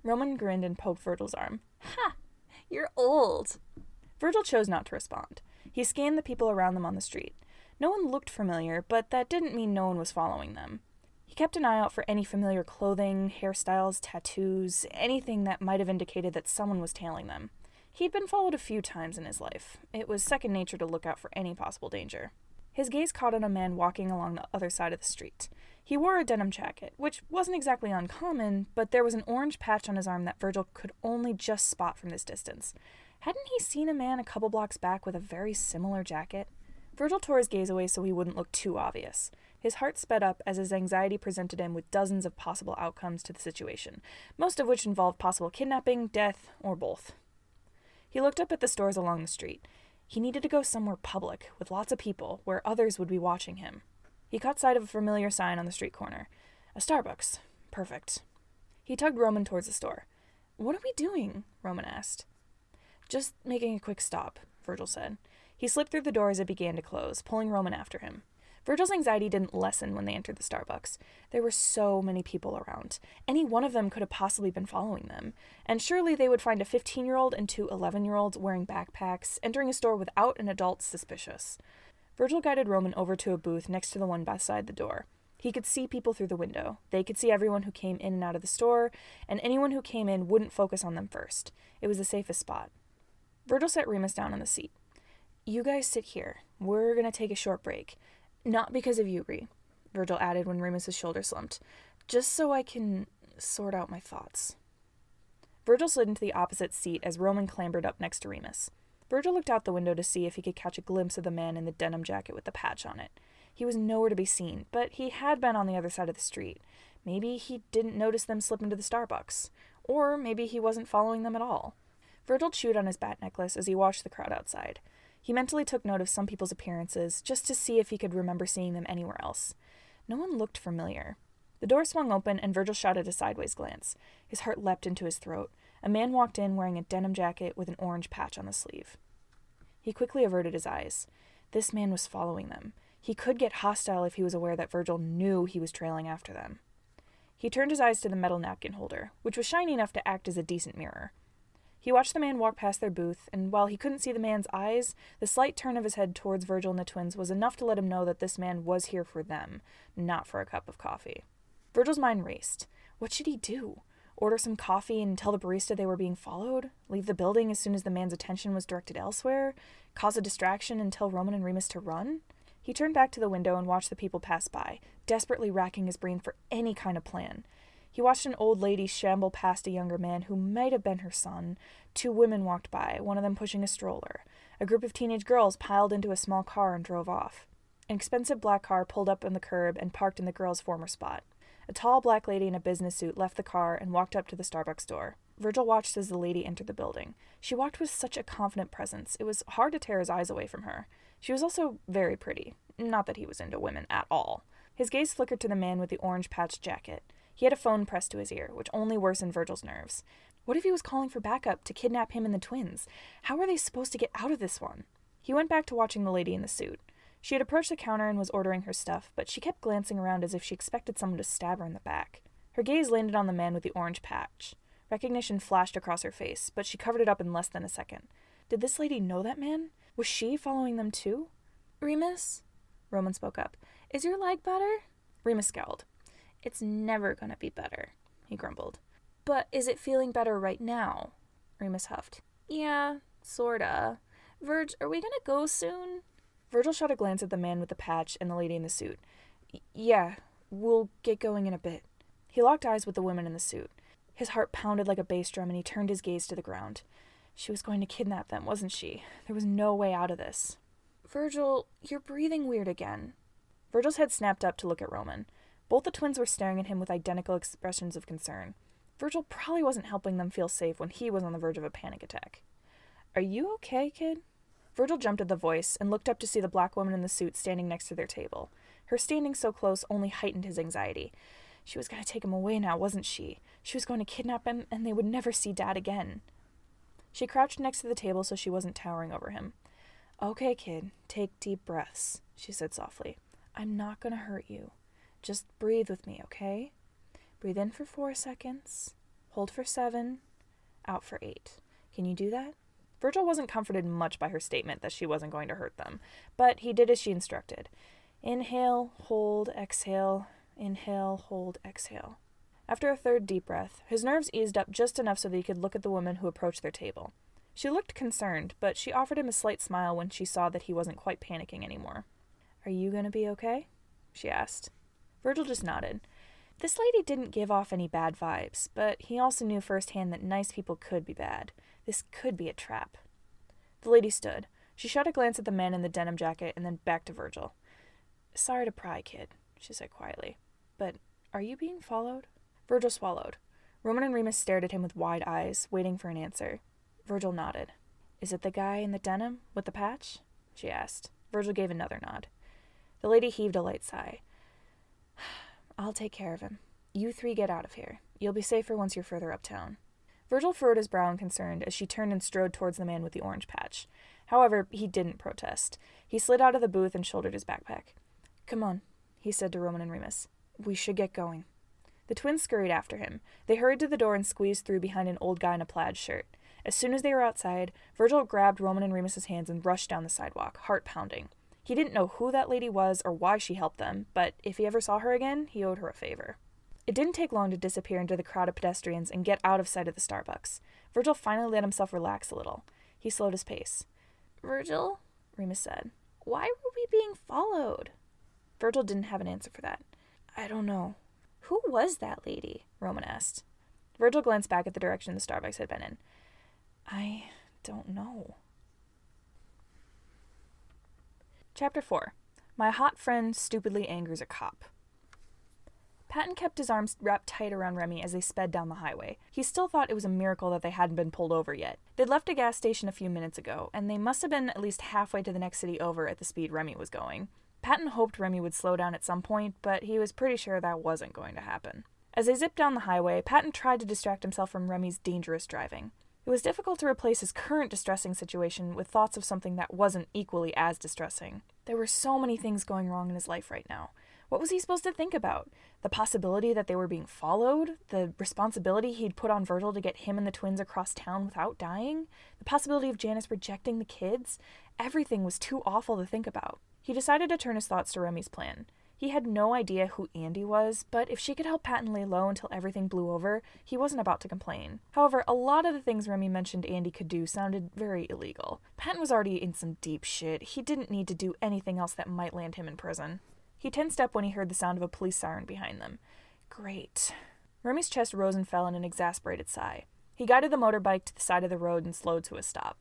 Roman grinned and poked Virgil's arm. "Ha! You're old." Virgil chose not to respond. He scanned the people around them on the street. No one looked familiar, but that didn't mean no one was following them. He kept an eye out for any familiar clothing, hairstyles, tattoos, anything that might have indicated that someone was tailing them. He'd been followed a few times in his life. It was second nature to look out for any possible danger. His gaze caught on a man walking along the other side of the street. He wore a denim jacket, which wasn't exactly uncommon, but there was an orange patch on his arm that Virgil could only just spot from this distance. Hadn't he seen a man a couple blocks back with a very similar jacket? Virgil tore his gaze away so he wouldn't look too obvious. His heart sped up as his anxiety presented him with dozens of possible outcomes to the situation, most of which involved possible kidnapping, death, or both. He looked up at the stores along the street. He needed to go somewhere public, with lots of people, where others would be watching him. He caught sight of a familiar sign on the street corner. A Starbucks. Perfect. He tugged Roman towards the store. "What are we doing?" Roman asked. "Just making a quick stop," Virgil said. He slipped through the door as it began to close, pulling Roman after him. Virgil's anxiety didn't lessen when they entered the Starbucks. There were so many people around. Any one of them could have possibly been following them. And surely they would find a 15-year-old and two 11-year-olds wearing backpacks, entering a store without an adult suspicious. Virgil guided Roman over to a booth next to the one beside the door. He could see people through the window. They could see everyone who came in and out of the store, and anyone who came in wouldn't focus on them first. It was the safest spot. Virgil set Remus down on the seat. "You guys sit here. We're going to take a short break. Not because of you, Ree," Virgil added when Remus's shoulder slumped. "Just so I can sort out my thoughts." Virgil slid into the opposite seat as Roman clambered up next to Remus. Virgil looked out the window to see if he could catch a glimpse of the man in the denim jacket with the patch on it. He was nowhere to be seen, but he had been on the other side of the street. Maybe he didn't notice them slip into the Starbucks. Or maybe he wasn't following them at all. Virgil chewed on his bat necklace as he watched the crowd outside. He mentally took note of some people's appearances, just to see if he could remember seeing them anywhere else. No one looked familiar. The door swung open, and Virgil shot at a sideways glance. His heart leapt into his throat. A man walked in wearing a denim jacket with an orange patch on the sleeve. He quickly averted his eyes. This man was following them. He could get hostile if he was aware that Virgil knew he was trailing after them. He turned his eyes to the metal napkin holder, which was shiny enough to act as a decent mirror. He watched the man walk past their booth, and while he couldn't see the man's eyes, the slight turn of his head towards Virgil and the twins was enough to let him know that this man was here for them, not for a cup of coffee. Virgil's mind raced. What should he do? Order some coffee and tell the barista they were being followed? Leave the building as soon as the man's attention was directed elsewhere? Cause a distraction and tell Roman and Remus to run? He turned back to the window and watched the people pass by, desperately racking his brain for any kind of plan. He watched an old lady shamble past a younger man who might have been her son. 2 women walked by, one of them pushing a stroller. A group of teenage girls piled into a small car and drove off. An expensive black car pulled up on the curb and parked in the girl's former spot. A tall black lady in a business suit left the car and walked up to the Starbucks door. Virgil watched as the lady entered the building. She walked with such a confident presence, it was hard to tear his eyes away from her. She was also very pretty. Not that he was into women at all. His gaze flickered to the man with the orange-patched jacket. He had a phone pressed to his ear, which only worsened Virgil's nerves. What if he was calling for backup to kidnap him and the twins? How were they supposed to get out of this one? He went back to watching the lady in the suit. She had approached the counter and was ordering her stuff, but she kept glancing around as if she expected someone to stab her in the back. Her gaze landed on the man with the orange patch. Recognition flashed across her face, but she covered it up in less than a second. Did this lady know that man? Was she following them too? "Remus?" Roman spoke up. "Is your leg better?" Remus scowled. "It's never gonna be better," he grumbled. "But is it feeling better right now?" Remus huffed. "Yeah, sorta. Virg, are we gonna go soon?" Virgil shot a glance at the man with the patch and the lady in the suit. Yeah, we'll get going in a bit." He locked eyes with the woman in the suit. His heart pounded like a bass drum and he turned his gaze to the ground. She was going to kidnap them, wasn't she? There was no way out of this. "Virgil, you're breathing weird again." Virgil's head snapped up to look at Roman. Both the twins were staring at him with identical expressions of concern. Virgil probably wasn't helping them feel safe when he was on the verge of a panic attack. "Are you okay, kid?" Virgil jumped at the voice and looked up to see the black woman in the suit standing next to their table. Her standing so close only heightened his anxiety. She was going to take him away now, wasn't she? She was going to kidnap him, and they would never see Dad again. She crouched next to the table so she wasn't towering over him. "Okay, kid, take deep breaths," she said softly. "I'm not going to hurt you. Just breathe with me, okay? Breathe in for 4 seconds, hold for 7, out for 8. Can you do that?" Virgil wasn't comforted much by her statement that she wasn't going to hurt them, but he did as she instructed. Inhale, hold, exhale. Inhale, hold, exhale. After a 3rd deep breath, his nerves eased up just enough so that he could look at the woman who approached their table. She looked concerned, but she offered him a slight smile when she saw that he wasn't quite panicking anymore. "Are you going to be okay?" she asked. Virgil just nodded. This lady didn't give off any bad vibes, but he also knew firsthand that nice people could be bad. This could be a trap. The lady stood. She shot a glance at the man in the denim jacket and then back to Virgil. "Sorry to pry, kid," she said quietly. "But are you being followed?" Virgil swallowed. Roman and Remus stared at him with wide eyes, waiting for an answer. Virgil nodded. "Is it the guy in the denim with the patch?" she asked. Virgil gave another nod. The lady heaved a light sigh. "I'll take care of him. You 3 get out of here. You'll be safer once you're further uptown." Virgil furrowed his brow in concern as she turned and strode towards the man with the orange patch. However, he didn't protest. He slid out of the booth and shouldered his backpack. "Come on," he said to Roman and Remus. "We should get going." The twins scurried after him. They hurried to the door and squeezed through behind an old guy in a plaid shirt. As soon as they were outside, Virgil grabbed Roman and Remus's hands and rushed down the sidewalk, heart pounding. He didn't know who that lady was or why she helped them, but if he ever saw her again, he owed her a favor. It didn't take long to disappear into the crowd of pedestrians and get out of sight of the Starbucks. Virgil finally let himself relax a little. He slowed his pace. "Virgil," Remus said, "why were we being followed?" Virgil didn't have an answer for that. "I don't know." "Who was that lady?" Roman asked. Virgil glanced back at the direction the Starbucks had been in. "I don't know." Chapter 4. My hot friend stupidly angers a cop. Patton kept his arms wrapped tight around Remy as they sped down the highway. He still thought it was a miracle that they hadn't been pulled over yet. They'd left a gas station a few minutes ago, and they must have been at least halfway to the next city over at the speed Remy was going. Patton hoped Remy would slow down at some point, but he was pretty sure that wasn't going to happen. As they zipped down the highway, Patton tried to distract himself from Remy's dangerous driving. It was difficult to replace his current distressing situation with thoughts of something that wasn't equally as distressing. There were so many things going wrong in his life right now. What was he supposed to think about? The possibility that they were being followed? The responsibility he'd put on Virgil to get him and the twins across town without dying? The possibility of Janus rejecting the kids? Everything was too awful to think about. He decided to turn his thoughts to Remy's plan. He had no idea who Andy was, but if she could help Patton lay low until everything blew over, he wasn't about to complain. However, a lot of the things Remy mentioned Andy could do sounded very illegal. Patton was already in some deep shit. He didn't need to do anything else that might land him in prison. He tensed up when he heard the sound of a police siren behind them. Great. Remy's chest rose and fell in an exasperated sigh. He guided the motorbike to the side of the road and slowed to a stop.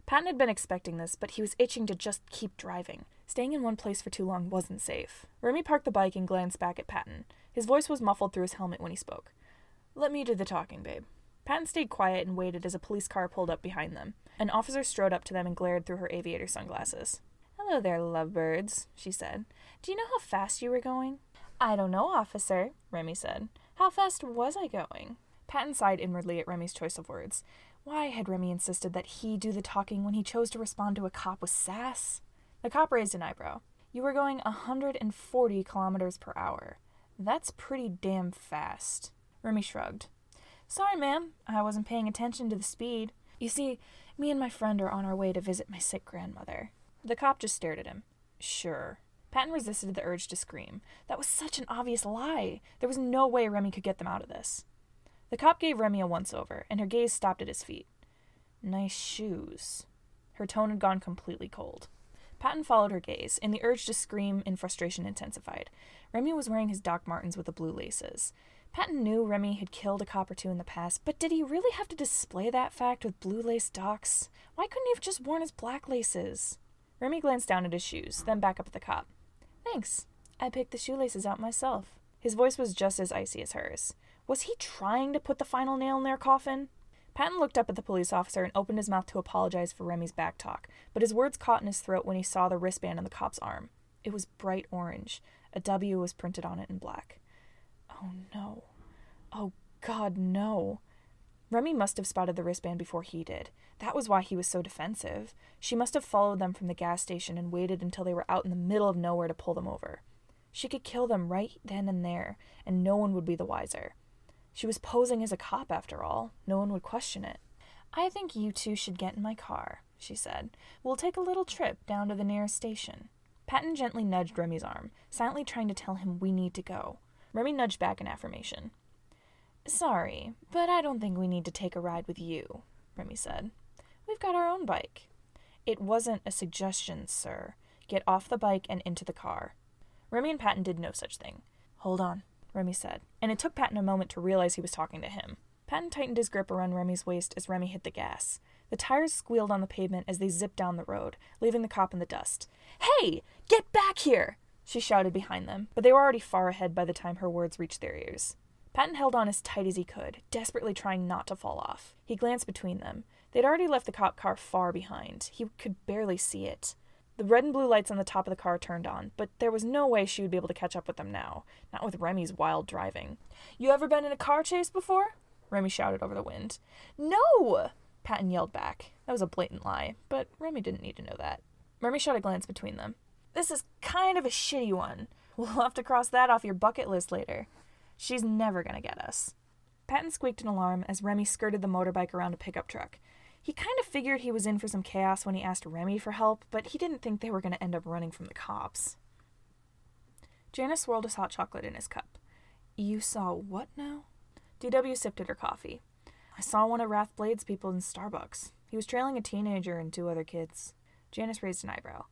Patton had been expecting this, but he was itching to just keep driving. Staying in one place for too long wasn't safe. Remy parked the bike and glanced back at Patton. His voice was muffled through his helmet when he spoke. "Let me do the talking, babe." Patton stayed quiet and waited as a police car pulled up behind them. An officer strode up to them and glared through her aviator sunglasses. "Hello there, lovebirds," she said. "Do you know how fast you were going?" "I don't know, officer," Remy said. "How fast was I going?" Patton sighed inwardly at Remy's choice of words. Why had Remy insisted that he do the talking when he chose to respond to a cop with sass? The cop raised an eyebrow. "You were going 140 kilometers per hour. That's pretty damn fast." Remy shrugged. "Sorry, ma'am. I wasn't paying attention to the speed. You see, me and my friend are on our way to visit my sick grandmother." The cop just stared at him. "Sure." Patton resisted the urge to scream. That was such an obvious lie. There was no way Remy could get them out of this. The cop gave Remy a once-over, and her gaze stopped at his feet. "Nice shoes." Her tone had gone completely cold. Patton followed her gaze, and the urge to scream in frustration intensified. Remy was wearing his Doc Martens with the blue laces. Patton knew Remy had killed a cop or two in the past, but did he really have to display that fact with blue lace Docs? Why couldn't he have just worn his black laces? Remy glanced down at his shoes, then back up at the cop. "Thanks. I picked the shoelaces out myself." His voice was just as icy as hers. Was he trying to put the final nail in their coffin? Patton looked up at the police officer and opened his mouth to apologize for Remy's backtalk, but his words caught in his throat when he saw the wristband on the cop's arm. It was bright orange. A W was printed on it in black. Oh no. Oh God, no. Remy must have spotted the wristband before he did. That was why he was so defensive. She must have followed them from the gas station and waited until they were out in the middle of nowhere to pull them over. She could kill them right then and there, and no one would be the wiser. She was posing as a cop, after all. No one would question it. "I think you two should get in my car," she said. "We'll take a little trip down to the nearest station." Patton gently nudged Remy's arm, silently trying to tell him we need to go. Remy nudged back in affirmation. "Sorry, but I don't think we need to take a ride with you," Remy said. "We've got our own bike." "It wasn't a suggestion, sir. Get off the bike and into the car." Remy and Patton did no such thing. "Hold on," Remy said, and it took Patton a moment to realize he was talking to him. Patton tightened his grip around Remy's waist as Remy hit the gas. The tires squealed on the pavement as they zipped down the road, leaving the cop in the dust. "Hey! Get back here!" she shouted behind them, but they were already far ahead by the time her words reached their ears. Patton held on as tight as he could, desperately trying not to fall off. He glanced between them. They'd already left the cop car far behind. He could barely see it. The red and blue lights on the top of the car turned on, but there was no way she would be able to catch up with them now, not with Remy's wild driving. "You ever been in a car chase before?" Remy shouted over the wind. "No!" Patton yelled back. That was a blatant lie, but Remy didn't need to know that. Remy shot a glance between them. "This is kind of a shitty one. We'll have to cross that off your bucket list later. She's never gonna get us." Patton squeaked an alarm as Remy skirted the motorbike around a pickup truck. He kind of figured he was in for some chaos when he asked Remy for help, but he didn't think they were going to end up running from the cops. Janus swirled his hot chocolate in his cup. "You saw what now?" DW sipped at her coffee. "I saw one of Wrathblade's people in Starbucks. He was trailing a teenager and 2 other kids." Janus raised an eyebrow.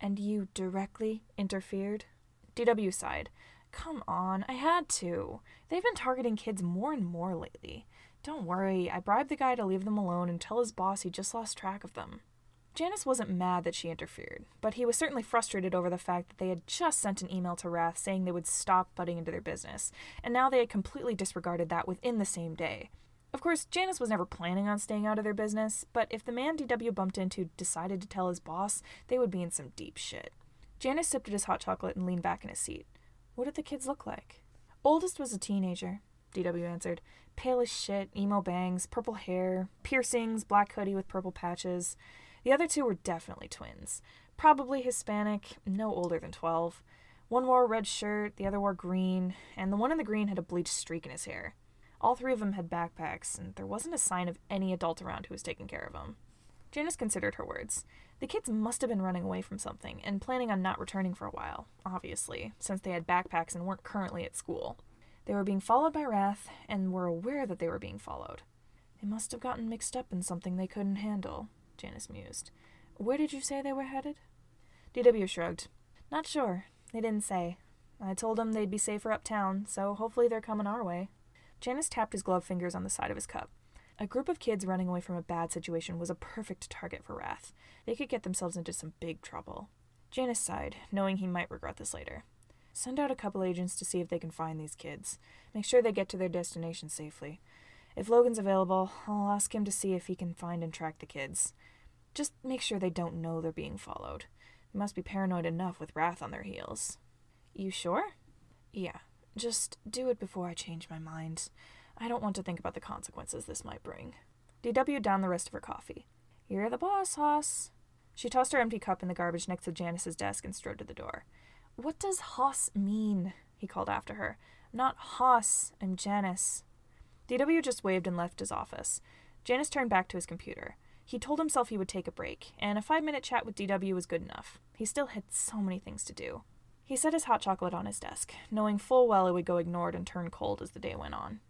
"And you directly interfered?" DW sighed. "Come on, I had to. They've been targeting kids more and more lately. Don't worry, I bribed the guy to leave them alone and tell his boss he just lost track of them." Janus wasn't mad that she interfered, but he was certainly frustrated over the fact that they had just sent an email to Wrath saying they would stop butting into their business, and now they had completely disregarded that within the same day. Of course, Janus was never planning on staying out of their business, but if the man DW bumped into decided to tell his boss, they would be in some deep shit. Janus sipped at his hot chocolate and leaned back in his seat. "What did the kids look like?" "Oldest was a teenager," DW answered. "Pale as shit, emo bangs, purple hair, piercings, black hoodie with purple patches. The other 2 were definitely twins. Probably Hispanic, no older than 12. One wore a red shirt, the other wore green, and the one in the green had a bleached streak in his hair. All 3 of them had backpacks, and there wasn't a sign of any adult around who was taking care of them." Janus considered her words. The kids must have been running away from something and planning on not returning for a while, obviously, since they had backpacks and weren't currently at school. They were being followed by Wrath and were aware that they were being followed. They must have gotten mixed up in something they couldn't handle, Janus mused. Where did you say they were headed? DW shrugged. Not sure. They didn't say. I told them they'd be safer uptown, so hopefully they're coming our way. Janus tapped his gloved fingers on the side of his cup. A group of kids running away from a bad situation was a perfect target for Wrath. They could get themselves into some big trouble. Janus sighed, knowing he might regret this later. Send out a couple agents to see if they can find these kids. Make sure they get to their destination safely. If Logan's available, I'll ask him to see if he can find and track the kids. Just make sure they don't know they're being followed. They must be paranoid enough with Wrath on their heels. You sure? Yeah. Just do it before I change my mind. I don't want to think about the consequences this might bring. DW downed the rest of her coffee. You're the boss, Hoss. She tossed her empty cup in the garbage next to Janus's desk and strode to the door. What does Hoss mean? He called after her. Not Hoss, I'm Janus. DW just waved and left his office. Janus turned back to his computer. He told himself he would take a break, and a 5-minute chat with DW was good enough. He still had so many things to do. He set his hot chocolate on his desk, knowing full well it would go ignored and turn cold as the day went on.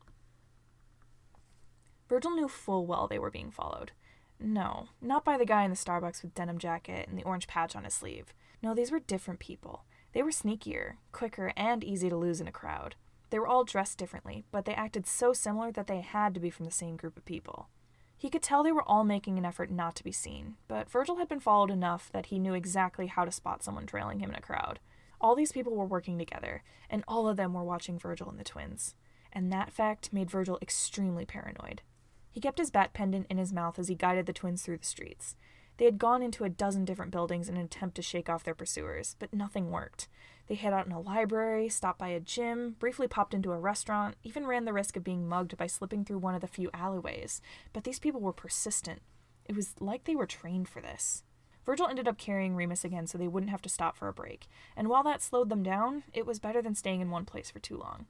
Virgil knew full well they were being followed. No, not by the guy in the Starbucks with denim jacket and the orange patch on his sleeve. No, these were different people. They were sneakier, quicker, and easy to lose in a crowd. They were all dressed differently, but they acted so similar that they had to be from the same group of people. He could tell they were all making an effort not to be seen, but Virgil had been followed enough that he knew exactly how to spot someone trailing him in a crowd. All these people were working together, and all of them were watching Virgil and the twins. And that fact made Virgil extremely paranoid. He kept his bat pendant in his mouth as he guided the twins through the streets. They had gone into a dozen different buildings in an attempt to shake off their pursuers, but nothing worked. They hid out in a library, stopped by a gym, briefly popped into a restaurant, even ran the risk of being mugged by slipping through one of the few alleyways. But these people were persistent. It was like they were trained for this. Virgil ended up carrying Remus again so they wouldn't have to stop for a break, and while that slowed them down, it was better than staying in one place for too long.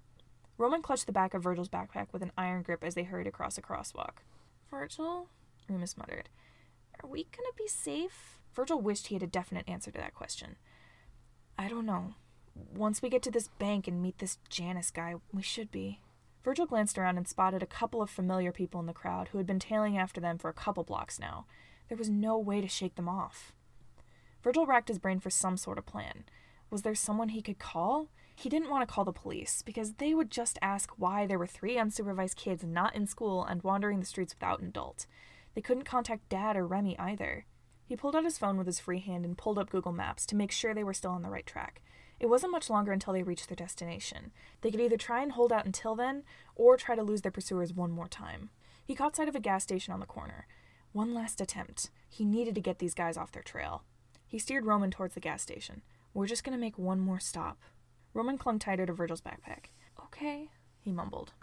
Roman clutched the back of Virgil's backpack with an iron grip as they hurried across a crosswalk. Virgil? Remus muttered. Are we gonna be safe? Virgil wished he had a definite answer to that question. I don't know. Once we get to this bank and meet this Janus guy, we should be. Virgil glanced around and spotted a couple of familiar people in the crowd who had been tailing after them for a couple blocks now. There was no way to shake them off. Virgil racked his brain for some sort of plan. Was there someone he could call? He didn't want to call the police, because they would just ask why there were 3 unsupervised kids not in school and wandering the streets without an adult. They couldn't contact Dad or Remy either. He pulled out his phone with his free hand and pulled up Google Maps to make sure they were still on the right track. It wasn't much longer until they reached their destination. They could either try and hold out until then, or try to lose their pursuers one more time. He caught sight of a gas station on the corner. One last attempt. He needed to get these guys off their trail. He steered Roman towards the gas station. We're just gonna make one more stop. Roman clung tighter to Virgil's backpack. Okay, he mumbled.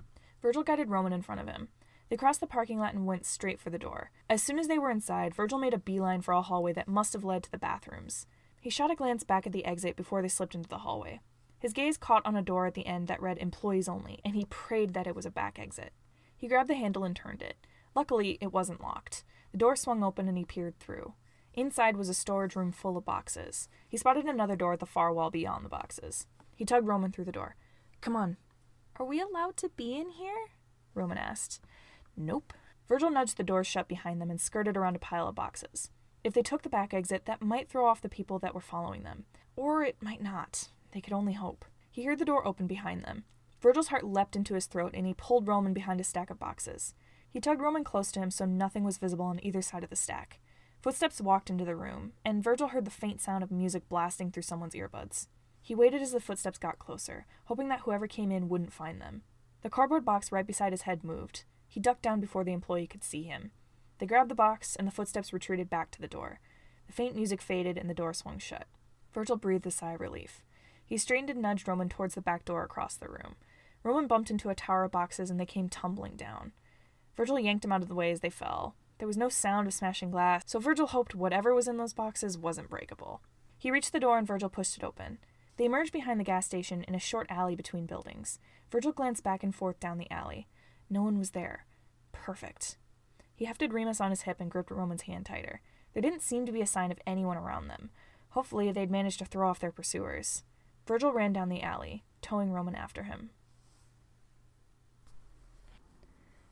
Virgil guided Roman in front of him. They crossed the parking lot and went straight for the door. As soon as they were inside, Virgil made a beeline for a hallway that must have led to the bathrooms. He shot a glance back at the exit before they slipped into the hallway. His gaze caught on a door at the end that read Employees Only, and he prayed that it was a back exit. He grabbed the handle and turned it. Luckily, it wasn't locked. The door swung open and he peered through. Inside was a storage room full of boxes. He spotted another door at the far wall beyond the boxes. He tugged Roman through the door. Come on. Are we allowed to be in here? Roman asked. Nope. Virgil nudged the door shut behind them and skirted around a pile of boxes. If they took the back exit, that might throw off the people that were following them. Or it might not. They could only hope. He heard the door open behind them. Virgil's heart leapt into his throat, and he pulled Roman behind a stack of boxes. He tugged Roman close to him so nothing was visible on either side of the stack. Footsteps walked into the room, and Virgil heard the faint sound of music blasting through someone's earbuds. He waited as the footsteps got closer, hoping that whoever came in wouldn't find them. The cardboard box right beside his head moved. He ducked down before the employee could see him. They grabbed the box, and the footsteps retreated back to the door. The faint music faded, and the door swung shut. Virgil breathed a sigh of relief. He straightened and nudged Roman towards the back door across the room. Roman bumped into a tower of boxes, and they came tumbling down. Virgil yanked them out of the way as they fell. There was no sound of smashing glass, so Virgil hoped whatever was in those boxes wasn't breakable. He reached the door, and Virgil pushed it open. They emerged behind the gas station in a short alley between buildings. Virgil glanced back and forth down the alley. No one was there. Perfect. He hefted Remus on his hip and gripped Roman's hand tighter. There didn't seem to be a sign of anyone around them. Hopefully, they'd managed to throw off their pursuers. Virgil ran down the alley, towing Roman after him.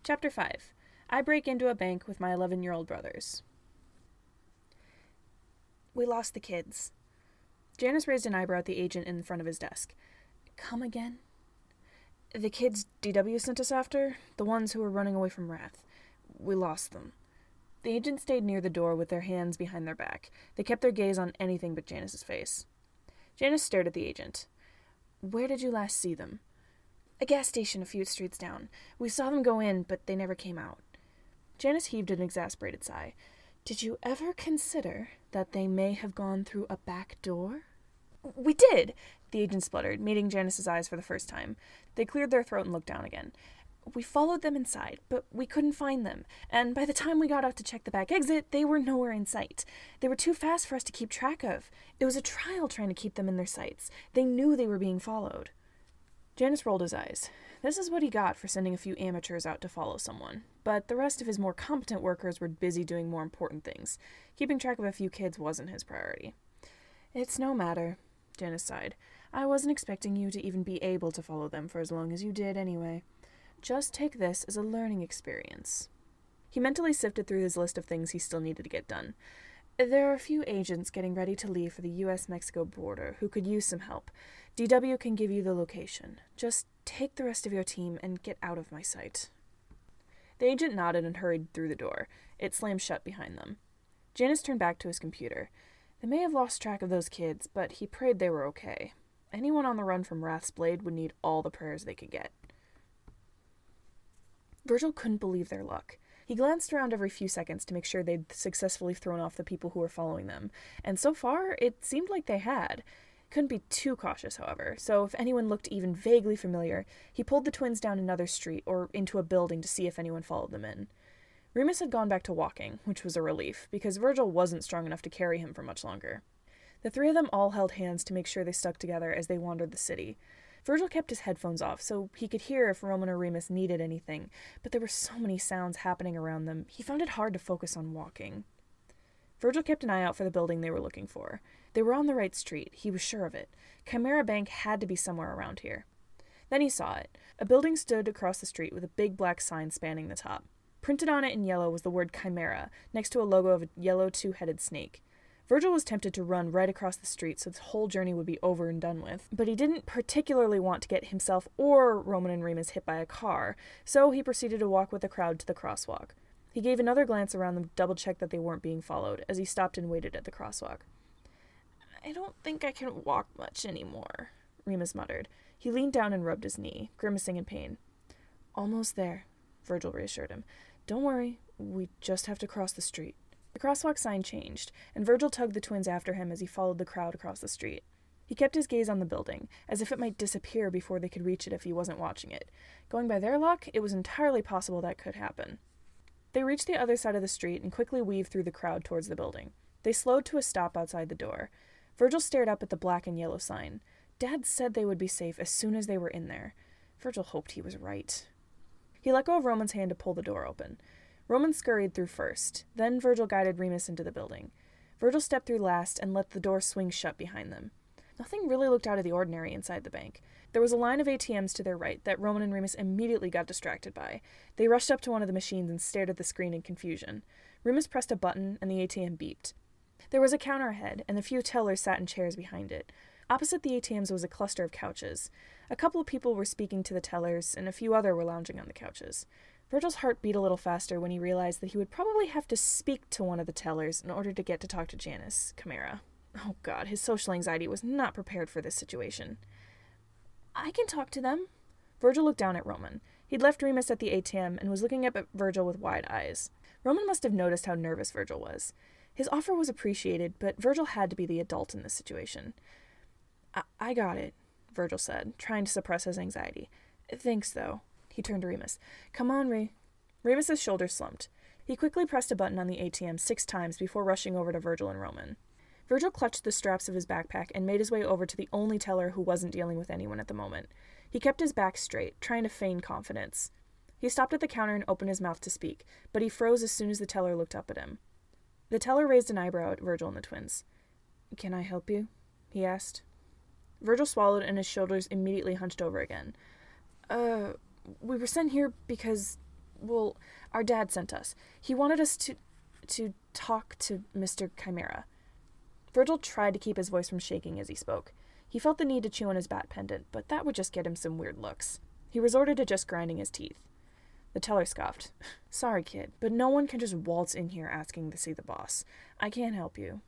Chapter 5. I break into a bank with my 11-year-old brothers. We lost the kids. Janus raised an eyebrow at the agent in front of his desk. Come again? The kids DW sent us after, the ones who were running away from Wrath. We lost them. The agent stayed near the door with their hands behind their back. They kept their gaze on anything but Janus's face. Janus stared at the agent. Where did you last see them? A gas station a few streets down. We saw them go in, but they never came out. Janus heaved an exasperated sigh. Did you ever consider that they may have gone through a back door? We did, the agent spluttered, meeting Janus's eyes for the first time. They cleared their throat and looked down again. We followed them inside, but we couldn't find them, and by the time we got out to check the back exit, they were nowhere in sight. They were too fast for us to keep track of. It was a trial trying to keep them in their sights. They knew they were being followed. Janus rolled his eyes. This is what he got for sending a few amateurs out to follow someone, but the rest of his more competent workers were busy doing more important things. Keeping track of a few kids wasn't his priority. It's no matter, Janus sighed. I wasn't expecting you to even be able to follow them for as long as you did anyway. Just take this as a learning experience. He mentally sifted through his list of things he still needed to get done. There are a few agents getting ready to leave for the U.S.-Mexico border who could use some help. DW can give you the location. Just take the rest of your team and get out of my sight. The agent nodded and hurried through the door. It slammed shut behind them. Janus turned back to his computer. They may have lost track of those kids, but he prayed they were okay. Anyone on the run from Wrath's Blade would need all the prayers they could get. Virgil couldn't believe their luck. He glanced around every few seconds to make sure they'd successfully thrown off the people who were following them, and so far, it seemed like they had. Couldn't be too cautious, however, so if anyone looked even vaguely familiar, he pulled the twins down another street or into a building to see if anyone followed them in. Remus had gone back to walking, which was a relief, because Virgil wasn't strong enough to carry him for much longer. The three of them all held hands to make sure they stuck together as they wandered the city. Virgil kept his headphones off so he could hear if Roman or Remus needed anything, but there were so many sounds happening around them, he found it hard to focus on walking. Virgil kept an eye out for the building they were looking for. They were on the right street, he was sure of it. Chimera Bank had to be somewhere around here. Then he saw it. A building stood across the street with a big black sign spanning the top. Printed on it in yellow was the word Chimera, next to a logo of a yellow two-headed snake. Virgil was tempted to run right across the street so his whole journey would be over and done with, but he didn't particularly want to get himself or Roman and Remus hit by a car, so he proceeded to walk with the crowd to the crosswalk. He gave another glance around them to double-check that they weren't being followed, as he stopped and waited at the crosswalk. I don't think I can walk much anymore, Remus muttered. He leaned down and rubbed his knee, grimacing in pain. Almost there, Virgil reassured him. Don't worry, we just have to cross the street. The crosswalk sign changed, and Virgil tugged the twins after him as he followed the crowd across the street. He kept his gaze on the building, as if it might disappear before they could reach it if he wasn't watching it. Going by their luck, it was entirely possible that could happen. They reached the other side of the street and quickly weaved through the crowd towards the building. They slowed to a stop outside the door. Virgil stared up at the black and yellow sign. Dad said they would be safe as soon as they were in there. Virgil hoped he was right. He let go of Roman's hand to pull the door open. Roman scurried through first. Then Virgil guided Remus into the building. Virgil stepped through last and let the door swing shut behind them. Nothing really looked out of the ordinary inside the bank. There was a line of ATMs to their right that Roman and Remus immediately got distracted by. They rushed up to one of the machines and stared at the screen in confusion. Remus pressed a button and the ATM beeped. There was a counter ahead, and the few tellers sat in chairs behind it. Opposite the ATMs was a cluster of couches. A couple of people were speaking to the tellers, and a few other were lounging on the couches. Virgil's heart beat a little faster when he realized that he would probably have to speak to one of the tellers in order to get to talk to Janus, Chimera. Oh god, his social anxiety was not prepared for this situation. I can talk to them. Virgil looked down at Roman. He'd left Remus at the ATM and was looking up at Virgil with wide eyes. Roman must have noticed how nervous Virgil was. His offer was appreciated, but Virgil had to be the adult in this situation. I got it, Virgil said, trying to suppress his anxiety. Thanks, though. He turned to Remus. Come on, Remus's shoulders slumped. He quickly pressed a button on the ATM 6 times before rushing over to Virgil and Roman. Virgil clutched the straps of his backpack and made his way over to the only teller who wasn't dealing with anyone at the moment. He kept his back straight, trying to feign confidence. He stopped at the counter and opened his mouth to speak, but he froze as soon as the teller looked up at him. The teller raised an eyebrow at Virgil and the twins. "Can I help you?" he asked. Virgil swallowed and his shoulders immediately hunched over again. We were sent here because, well, our dad sent us. He wanted us to talk to Mr. Chimera." Virgil tried to keep his voice from shaking as he spoke. He felt the need to chew on his bat pendant, but that would just get him some weird looks. He resorted to just grinding his teeth. The teller scoffed. "Sorry, kid, but no one can just waltz in here asking to see the boss. I can't help you."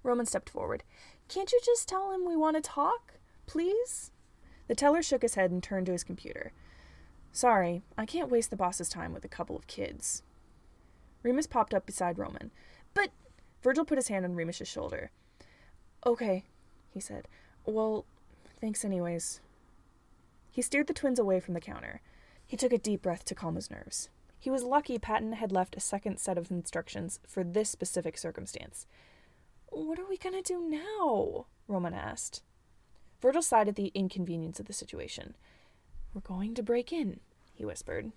Roman stepped forward. "Can't you just tell him we want to talk? Please?" The teller shook his head and turned to his computer. "Sorry, I can't waste the boss's time with a couple of kids." Remus popped up beside Roman. "But—" Virgil put his hand on Remus's shoulder. "Okay," he said. "Well, thanks anyways." He steered the twins away from the counter. He took a deep breath to calm his nerves. He was lucky Patton had left a second set of instructions for this specific circumstance. "What are we gonna do now?" Roman asked. Virgil sighed at the inconvenience of the situation. "We're going to break in," he whispered.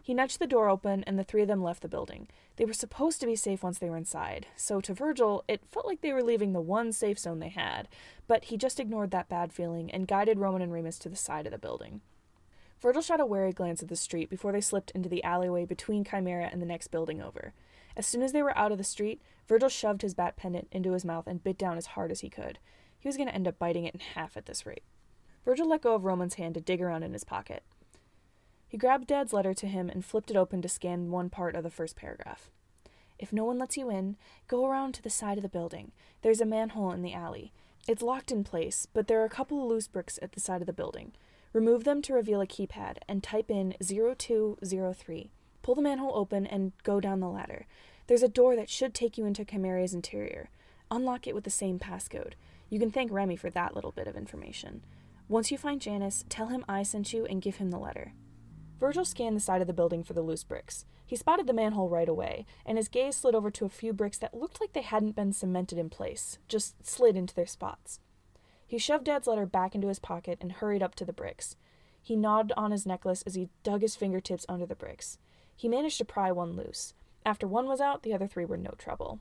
He nudged the door open, and the three of them left the building. They were supposed to be safe once they were inside, so to Virgil, it felt like they were leaving the one safe zone they had, but he just ignored that bad feeling and guided Roman and Remus to the side of the building. Virgil shot a wary glance at the street before they slipped into the alleyway between Chimera and the next building over. As soon as they were out of the street, Virgil shoved his bat pendant into his mouth and bit down as hard as he could. He was going to end up biting it in half at this rate. Virgil let go of Roman's hand to dig around in his pocket. He grabbed Dad's letter to him and flipped it open to scan one part of the first paragraph. "If no one lets you in, go around to the side of the building. There's a manhole in the alley. It's locked in place, but there are a couple of loose bricks at the side of the building. Remove them to reveal a keypad and type in 0203. Pull the manhole open and go down the ladder. There's a door that should take you into Chimera's interior. Unlock it with the same passcode. You can thank Remy for that little bit of information. Once you find Janus, tell him I sent you and give him the letter." Virgil scanned the side of the building for the loose bricks. He spotted the manhole right away, and his gaze slid over to a few bricks that looked like they hadn't been cemented in place, just slid into their spots. He shoved Dad's letter back into his pocket and hurried up to the bricks. He gnawed on his necklace as he dug his fingertips under the bricks. He managed to pry one loose. After one was out, the other three were no trouble.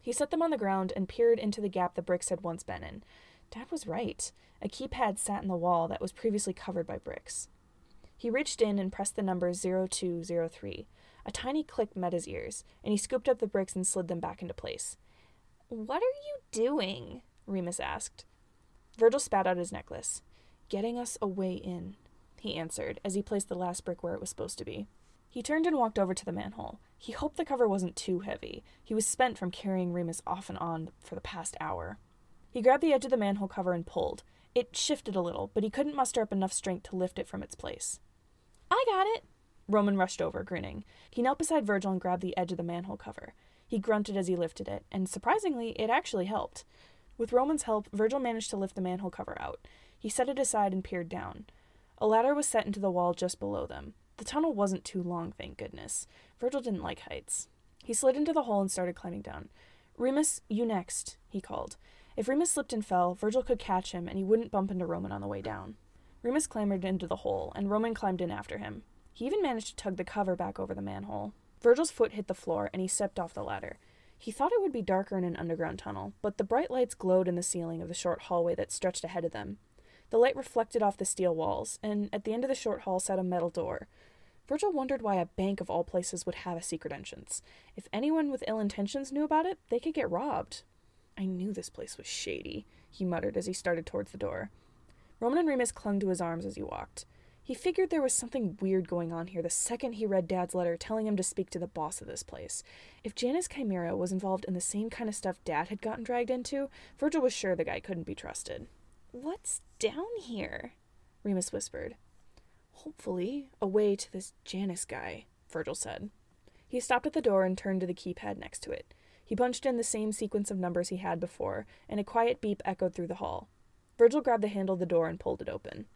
He set them on the ground and peered into the gap the bricks had once been in. Dad was right. A keypad sat in the wall that was previously covered by bricks. He reached in and pressed the number 0203. A tiny click met his ears, and he scooped up the bricks and slid them back into place. "What are you doing?" Remus asked. Virgil spat out his necklace. "Getting us a way in," he answered, as he placed the last brick where it was supposed to be. He turned and walked over to the manhole. He hoped the cover wasn't too heavy. He was spent from carrying Remus off and on for the past hour. He grabbed the edge of the manhole cover and pulled. It shifted a little, but he couldn't muster up enough strength to lift it from its place. "I got it!" Roman rushed over, grinning. He knelt beside Virgil and grabbed the edge of the manhole cover. He grunted as he lifted it, and surprisingly, it actually helped. With Roman's help, Virgil managed to lift the manhole cover out. He set it aside and peered down. A ladder was set into the wall just below them. The tunnel wasn't too long, thank goodness. Virgil didn't like heights. He slid into the hole and started climbing down. "Remus, you next," he called. If Remus slipped and fell, Virgil could catch him and he wouldn't bump into Roman on the way down. Remus clambered into the hole, and Roman climbed in after him. He even managed to tug the cover back over the manhole. Virgil's foot hit the floor, and he stepped off the ladder. He thought it would be darker in an underground tunnel, but the bright lights glowed in the ceiling of the short hallway that stretched ahead of them. The light reflected off the steel walls, and at the end of the short hall sat a metal door. Virgil wondered why a bank of all places would have a secret entrance. If anyone with ill intentions knew about it, they could get robbed. "I knew this place was shady," he muttered as he started towards the door. Roman and Remus clung to his arms as he walked. He figured there was something weird going on here the second he read Dad's letter telling him to speak to the boss of this place. If Janus Chimera was involved in the same kind of stuff Dad had gotten dragged into, Virgil was sure the guy couldn't be trusted. "What's down here?" Remus whispered. "Hopefully, a way to this Janus guy," Virgil said. He stopped at the door and turned to the keypad next to it. He punched in the same sequence of numbers he had before, and a quiet beep echoed through the hall. Virgil grabbed the handle of the door and pulled it open.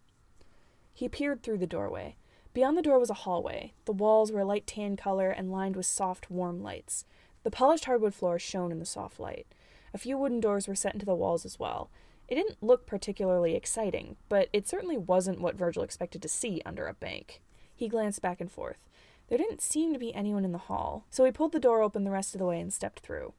He peered through the doorway. Beyond the door was a hallway. The walls were a light tan color and lined with soft, warm lights. The polished hardwood floor shone in the soft light. A few wooden doors were set into the walls as well. It didn't look particularly exciting, but it certainly wasn't what Virgil expected to see under a bank. He glanced back and forth. There didn't seem to be anyone in the hall, so he pulled the door open the rest of the way and stepped through.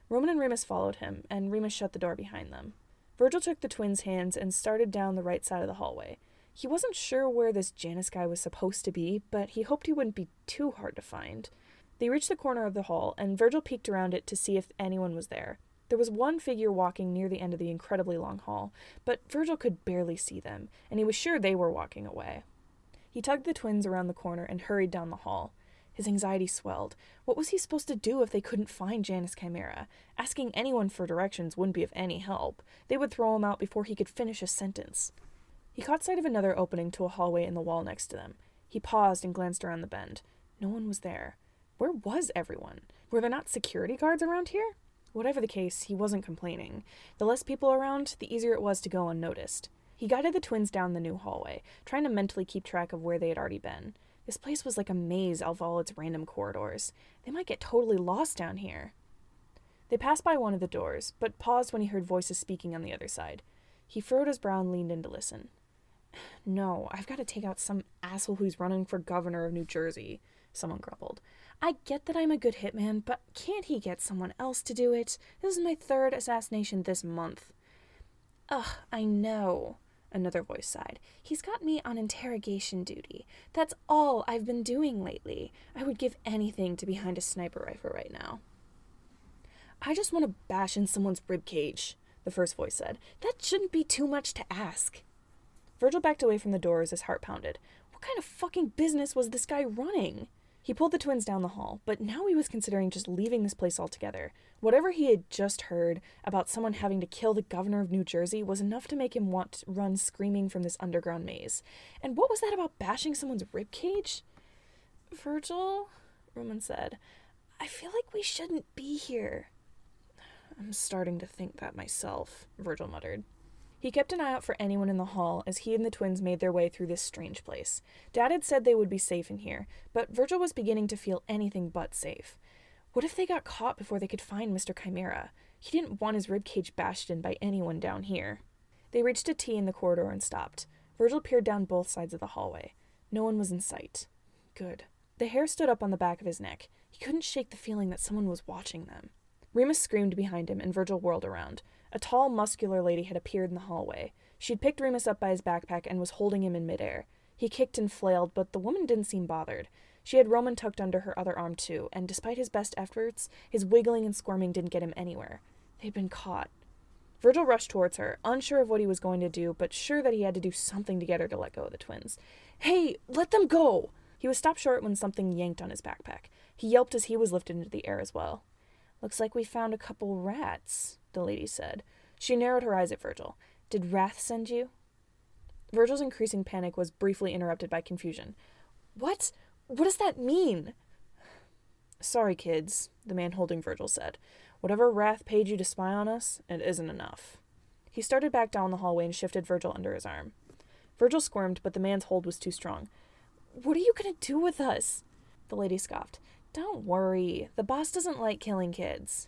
Roman and Remus followed him, and Remus shut the door behind them. Virgil took the twins' hands and started down the right side of the hallway. He wasn't sure where this Janus guy was supposed to be, but he hoped he wouldn't be too hard to find. They reached the corner of the hall, and Virgil peeked around it to see if anyone was there. There was one figure walking near the end of the incredibly long hall, but Virgil could barely see them, and he was sure they were walking away. He tugged the twins around the corner and hurried down the hall. His anxiety swelled. What was he supposed to do if they couldn't find Janus Chimera? Asking anyone for directions wouldn't be of any help. They would throw him out before he could finish a sentence. He caught sight of another opening to a hallway in the wall next to them. He paused and glanced around the bend. No one was there. Where was everyone? Were there not security guards around here? Whatever the case, he wasn't complaining. The less people around, the easier it was to go unnoticed. He guided the twins down the new hallway, trying to mentally keep track of where they had already been. This place was like a maze of all its random corridors. They might get totally lost down here. They passed by one of the doors, but paused when he heard voices speaking on the other side. He furrowed his brow and leaned in to listen. No, I've got to take out some asshole who's running for governor of New Jersey, someone grumbled. I get that I'm a good hitman, but can't he get someone else to do it? This is my 3rd assassination this month. Ugh, I know, another voice sighed. He's got me on interrogation duty. That's all I've been doing lately. I would give anything to be behind a sniper rifle right now. I just want to bash in someone's ribcage, the first voice said. That shouldn't be too much to ask. Virgil backed away from the door as his heart pounded. What kind of fucking business was this guy running? He pulled the twins down the hall, but now he was considering just leaving this place altogether. Whatever he had just heard about someone having to kill the governor of New Jersey was enough to make him want to run screaming from this underground maze. And what was that about bashing someone's ribcage? Virgil, Roman said, I feel like we shouldn't be here. I'm starting to think that myself, Virgil muttered. He kept an eye out for anyone in the hall as he and the twins made their way through this strange place. Dad had said they would be safe in here, but Virgil was beginning to feel anything but safe. What if they got caught before they could find Mr. Chimera? He didn't want his ribcage bashed in by anyone down here. They reached a T in the corridor and stopped. Virgil peered down both sides of the hallway. No one was in sight. Good. The hair stood up on the back of his neck. He couldn't shake the feeling that someone was watching them. Remus screamed behind him, and Virgil whirled around. A tall, muscular lady had appeared in the hallway. She'd picked Remus up by his backpack and was holding him in midair. He kicked and flailed, but the woman didn't seem bothered. She had Roman tucked under her other arm, too, and despite his best efforts, his wiggling and squirming didn't get him anywhere. They'd been caught. Virgil rushed towards her, unsure of what he was going to do, but sure that he had to do something to get her to let go of the twins. Hey, let them go! He was stopped short when something yanked on his backpack. He yelped as he was lifted into the air as well. Looks like we found a couple rats, the lady said. She narrowed her eyes at Virgil. Did Wrath send you? Virgil's increasing panic was briefly interrupted by confusion. What? What does that mean? Sorry, kids, the man holding Virgil said. Whatever Wrath paid you to spy on us, it isn't enough. He started back down the hallway and shifted Virgil under his arm. Virgil squirmed, but the man's hold was too strong. What are you going to do with us? The lady scoffed. Don't worry. The boss doesn't like killing kids.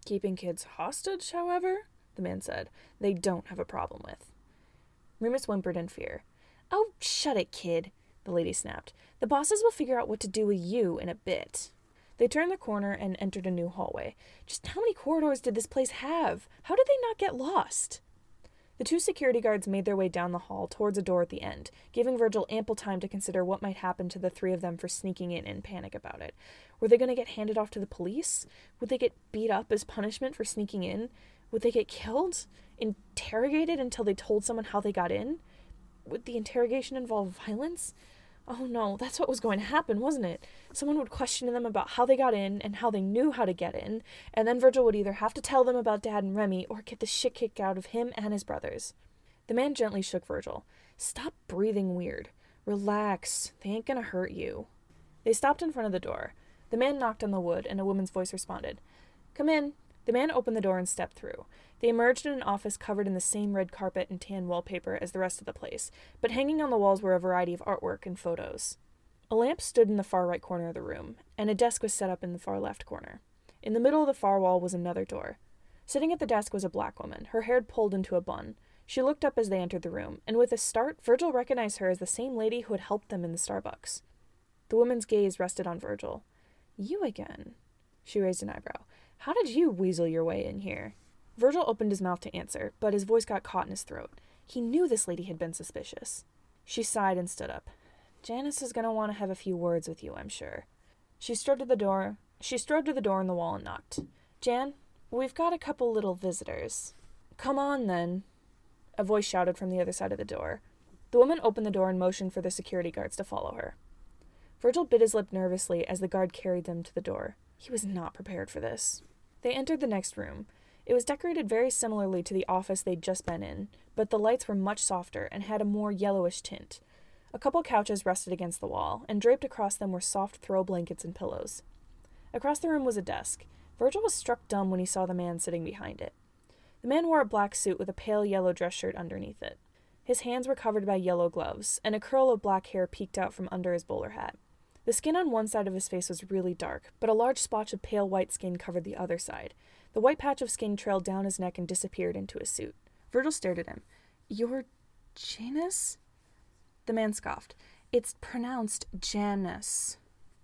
Keeping kids hostage, however, the man said, they don't have a problem with. Remus whimpered in fear. Oh, shut it, kid, the lady snapped. The bosses will figure out what to do with you in a bit. They turned the corner and entered a new hallway. Just how many corridors did this place have? How did they not get lost? The two security guards made their way down the hall towards a door at the end, giving Virgil ample time to consider what might happen to the three of them for sneaking in panic about it. Were they going to get handed off to the police? Would they get beat up as punishment for sneaking in? Would they get killed? Interrogated until they told someone how they got in? Would the interrogation involve violence? Oh no, that's what was going to happen, wasn't it? Someone would question them about how they got in and how they knew how to get in, and then Virgil would either have to tell them about Dad and Remy or get the shit kicked out of him and his brothers. The man gently shook Virgil. Stop breathing weird. Relax. They ain't gonna hurt you. They stopped in front of the door. The man knocked on the wood, and a woman's voice responded. Come in. The man opened the door and stepped through. They emerged in an office covered in the same red carpet and tan wallpaper as the rest of the place, but hanging on the walls were a variety of artwork and photos. A lamp stood in the far right corner of the room, and a desk was set up in the far left corner. In the middle of the far wall was another door. Sitting at the desk was a black woman, her hair pulled into a bun. She looked up as they entered the room, and with a start, Virgil recognized her as the same lady who had helped them in the Starbucks. The woman's gaze rested on Virgil. You again? She raised an eyebrow. How did you weasel your way in here? Virgil opened his mouth to answer, but his voice got caught in his throat. He knew this lady had been suspicious. She sighed and stood up. Janus is going to want to have a few words with you, I'm sure. She strode to the door in the wall and knocked. Jan, we've got a couple little visitors. Come on, then. A voice shouted from the other side of the door. The woman opened the door and motioned for the security guards to follow her. Virgil bit his lip nervously as the guard carried them to the door. He was not prepared for this. They entered the next room. It was decorated very similarly to the office they'd just been in, but the lights were much softer and had a more yellowish tint. A couple couches rested against the wall, and draped across them were soft throw blankets and pillows. Across the room was a desk. Virgil was struck dumb when he saw the man sitting behind it. The man wore a black suit with a pale yellow dress shirt underneath it. His hands were covered by yellow gloves, and a curl of black hair peeked out from under his bowler hat. The skin on one side of his face was really dark, but a large splotch of pale white skin covered the other side. The white patch of skin trailed down his neck and disappeared into his suit. Virgil stared at him. You're Janus? The man scoffed. It's pronounced Janus.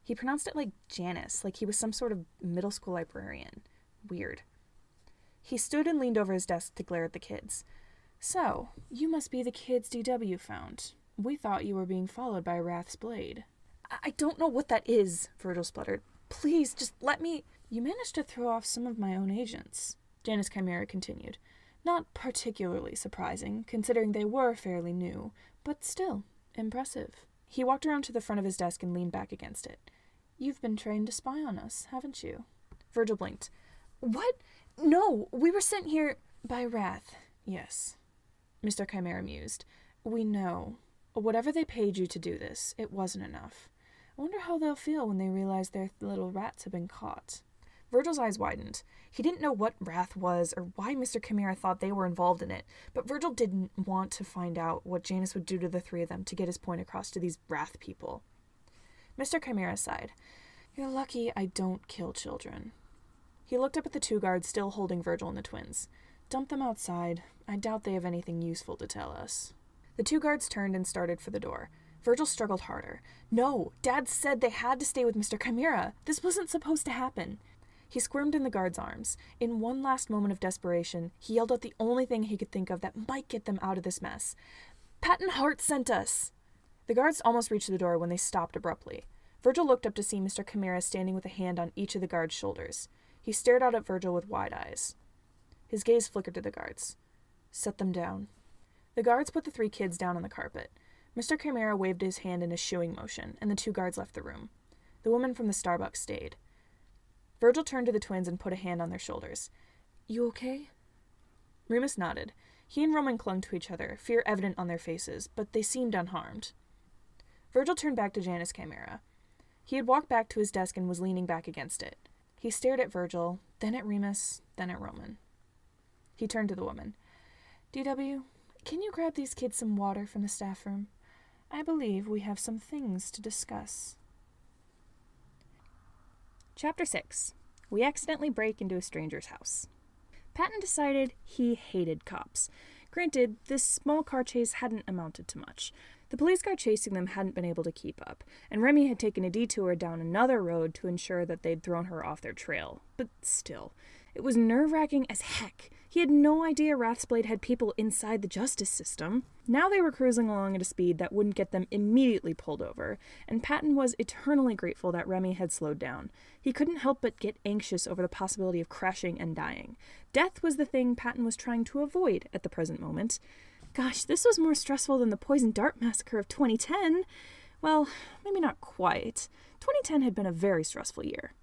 He pronounced it like Janus, like he was some sort of middle school librarian. Weird. He stood and leaned over his desk to glare at the kids. So, you must be the kids DW found. We thought you were being followed by Wrath's blade. I don't know what that is, Virgil spluttered. Please, just let me... You managed to throw off some of my own agents, Janus Chimera continued. Not particularly surprising, considering they were fairly new, but still impressive. He walked around to the front of his desk and leaned back against it. You've been trained to spy on us, haven't you? Virgil blinked. What? No, we were sent here by Wrath. Yes, Mr. Chimera mused. We know. Whatever they paid you to do this, it wasn't enough. I wonder how they'll feel when they realize their little rats have been caught. Virgil's eyes widened. He didn't know what Wrath was or why Mr. Chimera thought they were involved in it, but Virgil didn't want to find out what Janus would do to the three of them to get his point across to these Wrath people. Mr. Chimera sighed. You're lucky I don't kill children. He looked up at the two guards still holding Virgil and the twins. Dump them outside. I doubt they have anything useful to tell us. The two guards turned and started for the door. Virgil struggled harder. No, Dad said they had to stay with Mr. Chimera. This wasn't supposed to happen. He squirmed in the guard's arms. In one last moment of desperation, he yelled out the only thing he could think of that might get them out of this mess. Patton Hart sent us! The guards almost reached the door when they stopped abruptly. Virgil looked up to see Mr. Chimera standing with a hand on each of the guards' shoulders. He stared out at Virgil with wide eyes. His gaze flickered to the guards. Set them down. The guards put the three kids down on the carpet. Mr. Chimera waved his hand in a shooing motion, and the two guards left the room. The woman from the Starbucks stayed. Virgil turned to the twins and put a hand on their shoulders. You okay? Remus nodded. He and Roman clung to each other, fear evident on their faces, but they seemed unharmed. Virgil turned back to Janus Chimera. He had walked back to his desk and was leaning back against it. He stared at Virgil, then at Remus, then at Roman. He turned to the woman. DW, can you grab these kids some water from the staff room? I believe we have some things to discuss. Chapter 6. We accidentally break into a stranger's house. Patton decided he hated cops. Granted, this small car chase hadn't amounted to much. The police car chasing them hadn't been able to keep up, and Remy had taken a detour down another road to ensure that they'd thrown her off their trail. But still, it was nerve-wracking as heck. He had no idea Rathsblade had people inside the justice system. Now they were cruising along at a speed that wouldn't get them immediately pulled over, and Patton was eternally grateful that Remy had slowed down. He couldn't help but get anxious over the possibility of crashing and dying. Death was the thing Patton was trying to avoid at the present moment. Gosh, this was more stressful than the Poison Dart Massacre of 2010. Well, maybe not quite. 2010 had been a very stressful year.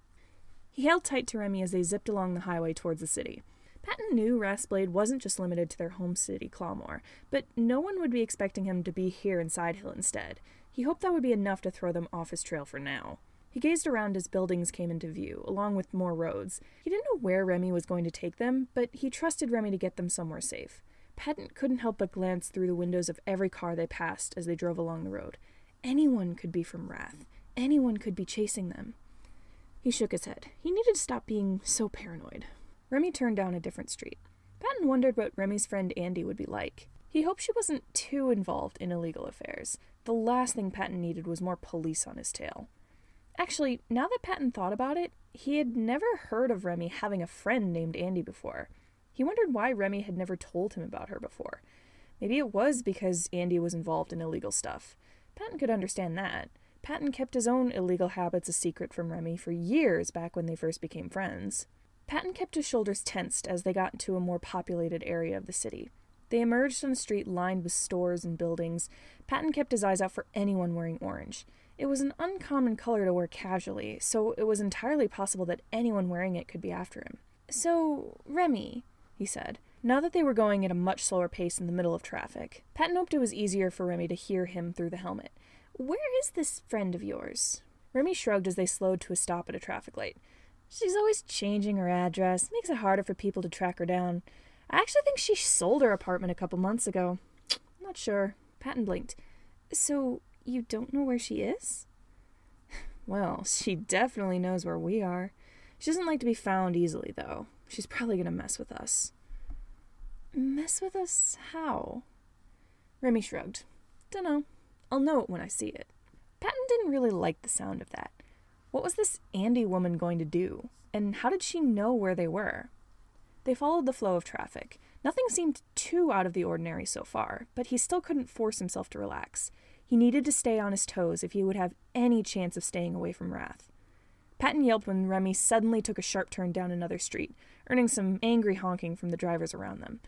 He held tight to Remy as they zipped along the highway towards the city. Patton knew Rathsblade wasn't just limited to their home city, Clawmore, but no one would be expecting him to be here in Sidehill instead. He hoped that would be enough to throw them off his trail for now. He gazed around as buildings came into view, along with more roads. He didn't know where Remy was going to take them, but he trusted Remy to get them somewhere safe. Patton couldn't help but glance through the windows of every car they passed as they drove along the road. Anyone could be from Wrath. Anyone could be chasing them. He shook his head. He needed to stop being so paranoid. Remy turned down a different street. Patton wondered what Remy's friend Andy would be like. He hoped she wasn't too involved in illegal affairs. The last thing Patton needed was more police on his tail. Actually, now that Patton thought about it, he had never heard of Remy having a friend named Andy before. He wondered why Remy had never told him about her before. Maybe it was because Andy was involved in illegal stuff. Patton could understand that. Patton kept his own illegal habits a secret from Remy for years back when they first became friends. Patton kept his shoulders tensed as they got into a more populated area of the city. They emerged on a street lined with stores and buildings. Patton kept his eyes out for anyone wearing orange. It was an uncommon color to wear casually, so it was entirely possible that anyone wearing it could be after him. "So, Remy," he said, now that they were going at a much slower pace in the middle of traffic. Patton hoped it was easier for Remy to hear him through the helmet. "Where is this friend of yours?" Remy shrugged as they slowed to a stop at a traffic light. "She's always changing her address. Makes it harder for people to track her down. I actually think she sold her apartment a couple months ago. Not sure." Patton blinked. "So, you don't know where she is?" "Well, she definitely knows where we are. She doesn't like to be found easily, though. She's probably gonna mess with us." "Mess with us how?" Remy shrugged. "Dunno. I'll know it when I see it." Patton didn't really like the sound of that. What was this Andy woman going to do? And how did she know where they were? They followed the flow of traffic. Nothing seemed too out of the ordinary so far, but he still couldn't force himself to relax. He needed to stay on his toes if he would have any chance of staying away from Wrath. Patton yelped when Remy suddenly took a sharp turn down another street, earning some angry honking from the drivers around them.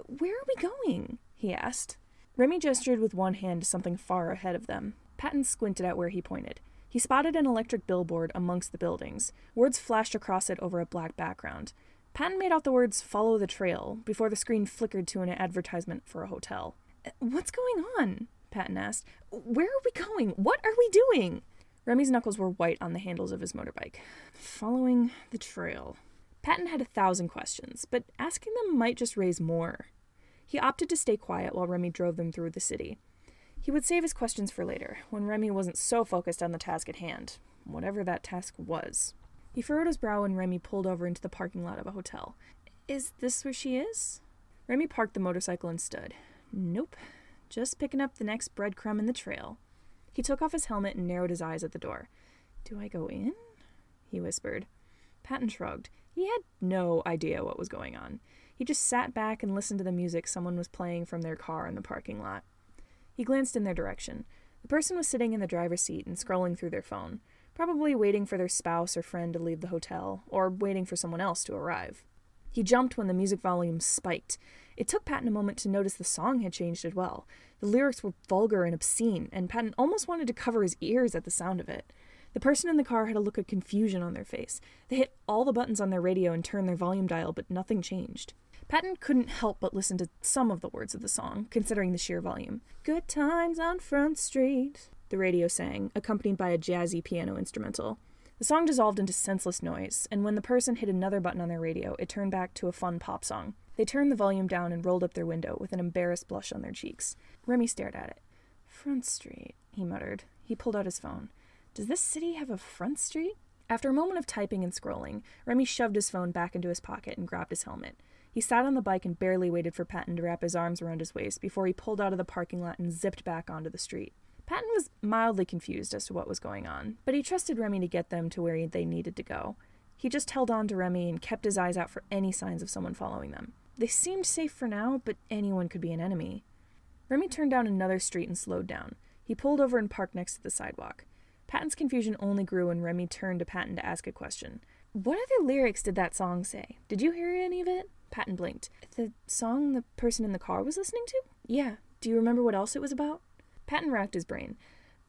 "Where are we going?" he asked. Remy gestured with one hand to something far ahead of them. Patton squinted at where he pointed. He spotted an electric billboard amongst the buildings. Words flashed across it over a black background. Patton made out the words "Follow the Trail" before the screen flickered to an advertisement for a hotel. "What's going on?" Patton asked. "Where are we going? What are we doing?" Remy's knuckles were white on the handles of his motorbike. "Following the trail." Patton had 1,000 questions, but asking them might just raise more. He opted to stay quiet while Remy drove them through the city. He would save his questions for later, when Remy wasn't so focused on the task at hand, whatever that task was. He furrowed his brow when Remy pulled over into the parking lot of a hotel. "Is this where she is?" Remy parked the motorcycle and stood. "Nope. Just picking up the next breadcrumb in the trail." He took off his helmet and narrowed his eyes at the door. "Do I go in?" he whispered. Patton shrugged. He had no idea what was going on. He just sat back and listened to the music someone was playing from their car in the parking lot. He glanced in their direction. The person was sitting in the driver's seat and scrolling through their phone, probably waiting for their spouse or friend to leave the hotel, or waiting for someone else to arrive. He jumped when the music volume spiked. It took Patton a moment to notice the song had changed as well. The lyrics were vulgar and obscene, and Patton almost wanted to cover his ears at the sound of it. The person in the car had a look of confusion on their face. They hit all the buttons on their radio and turned their volume dial, but nothing changed. Patton couldn't help but listen to some of the words of the song, considering the sheer volume. "Good times on Front Street," the radio sang, accompanied by a jazzy piano instrumental. The song dissolved into senseless noise, and when the person hit another button on their radio, it turned back to a fun pop song. They turned the volume down and rolled up their window with an embarrassed blush on their cheeks. Remy stared at it. "Front Street," he muttered. He pulled out his phone. "Does this city have a Front Street?" After a moment of typing and scrolling, Remy shoved his phone back into his pocket and grabbed his helmet. He sat on the bike and barely waited for Patton to wrap his arms around his waist before he pulled out of the parking lot and zipped back onto the street. Patton was mildly confused as to what was going on, but he trusted Remy to get them to where they needed to go. He just held on to Remy and kept his eyes out for any signs of someone following them. They seemed safe for now, but anyone could be an enemy. Remy turned down another street and slowed down. He pulled over and parked next to the sidewalk. Patton's confusion only grew when Remy turned to Patton to ask a question. "What other lyrics did that song say? Did you hear any of it?" Patton blinked. "The song the person in the car was listening to?" "Yeah. Do you remember what else it was about?" Patton racked his brain.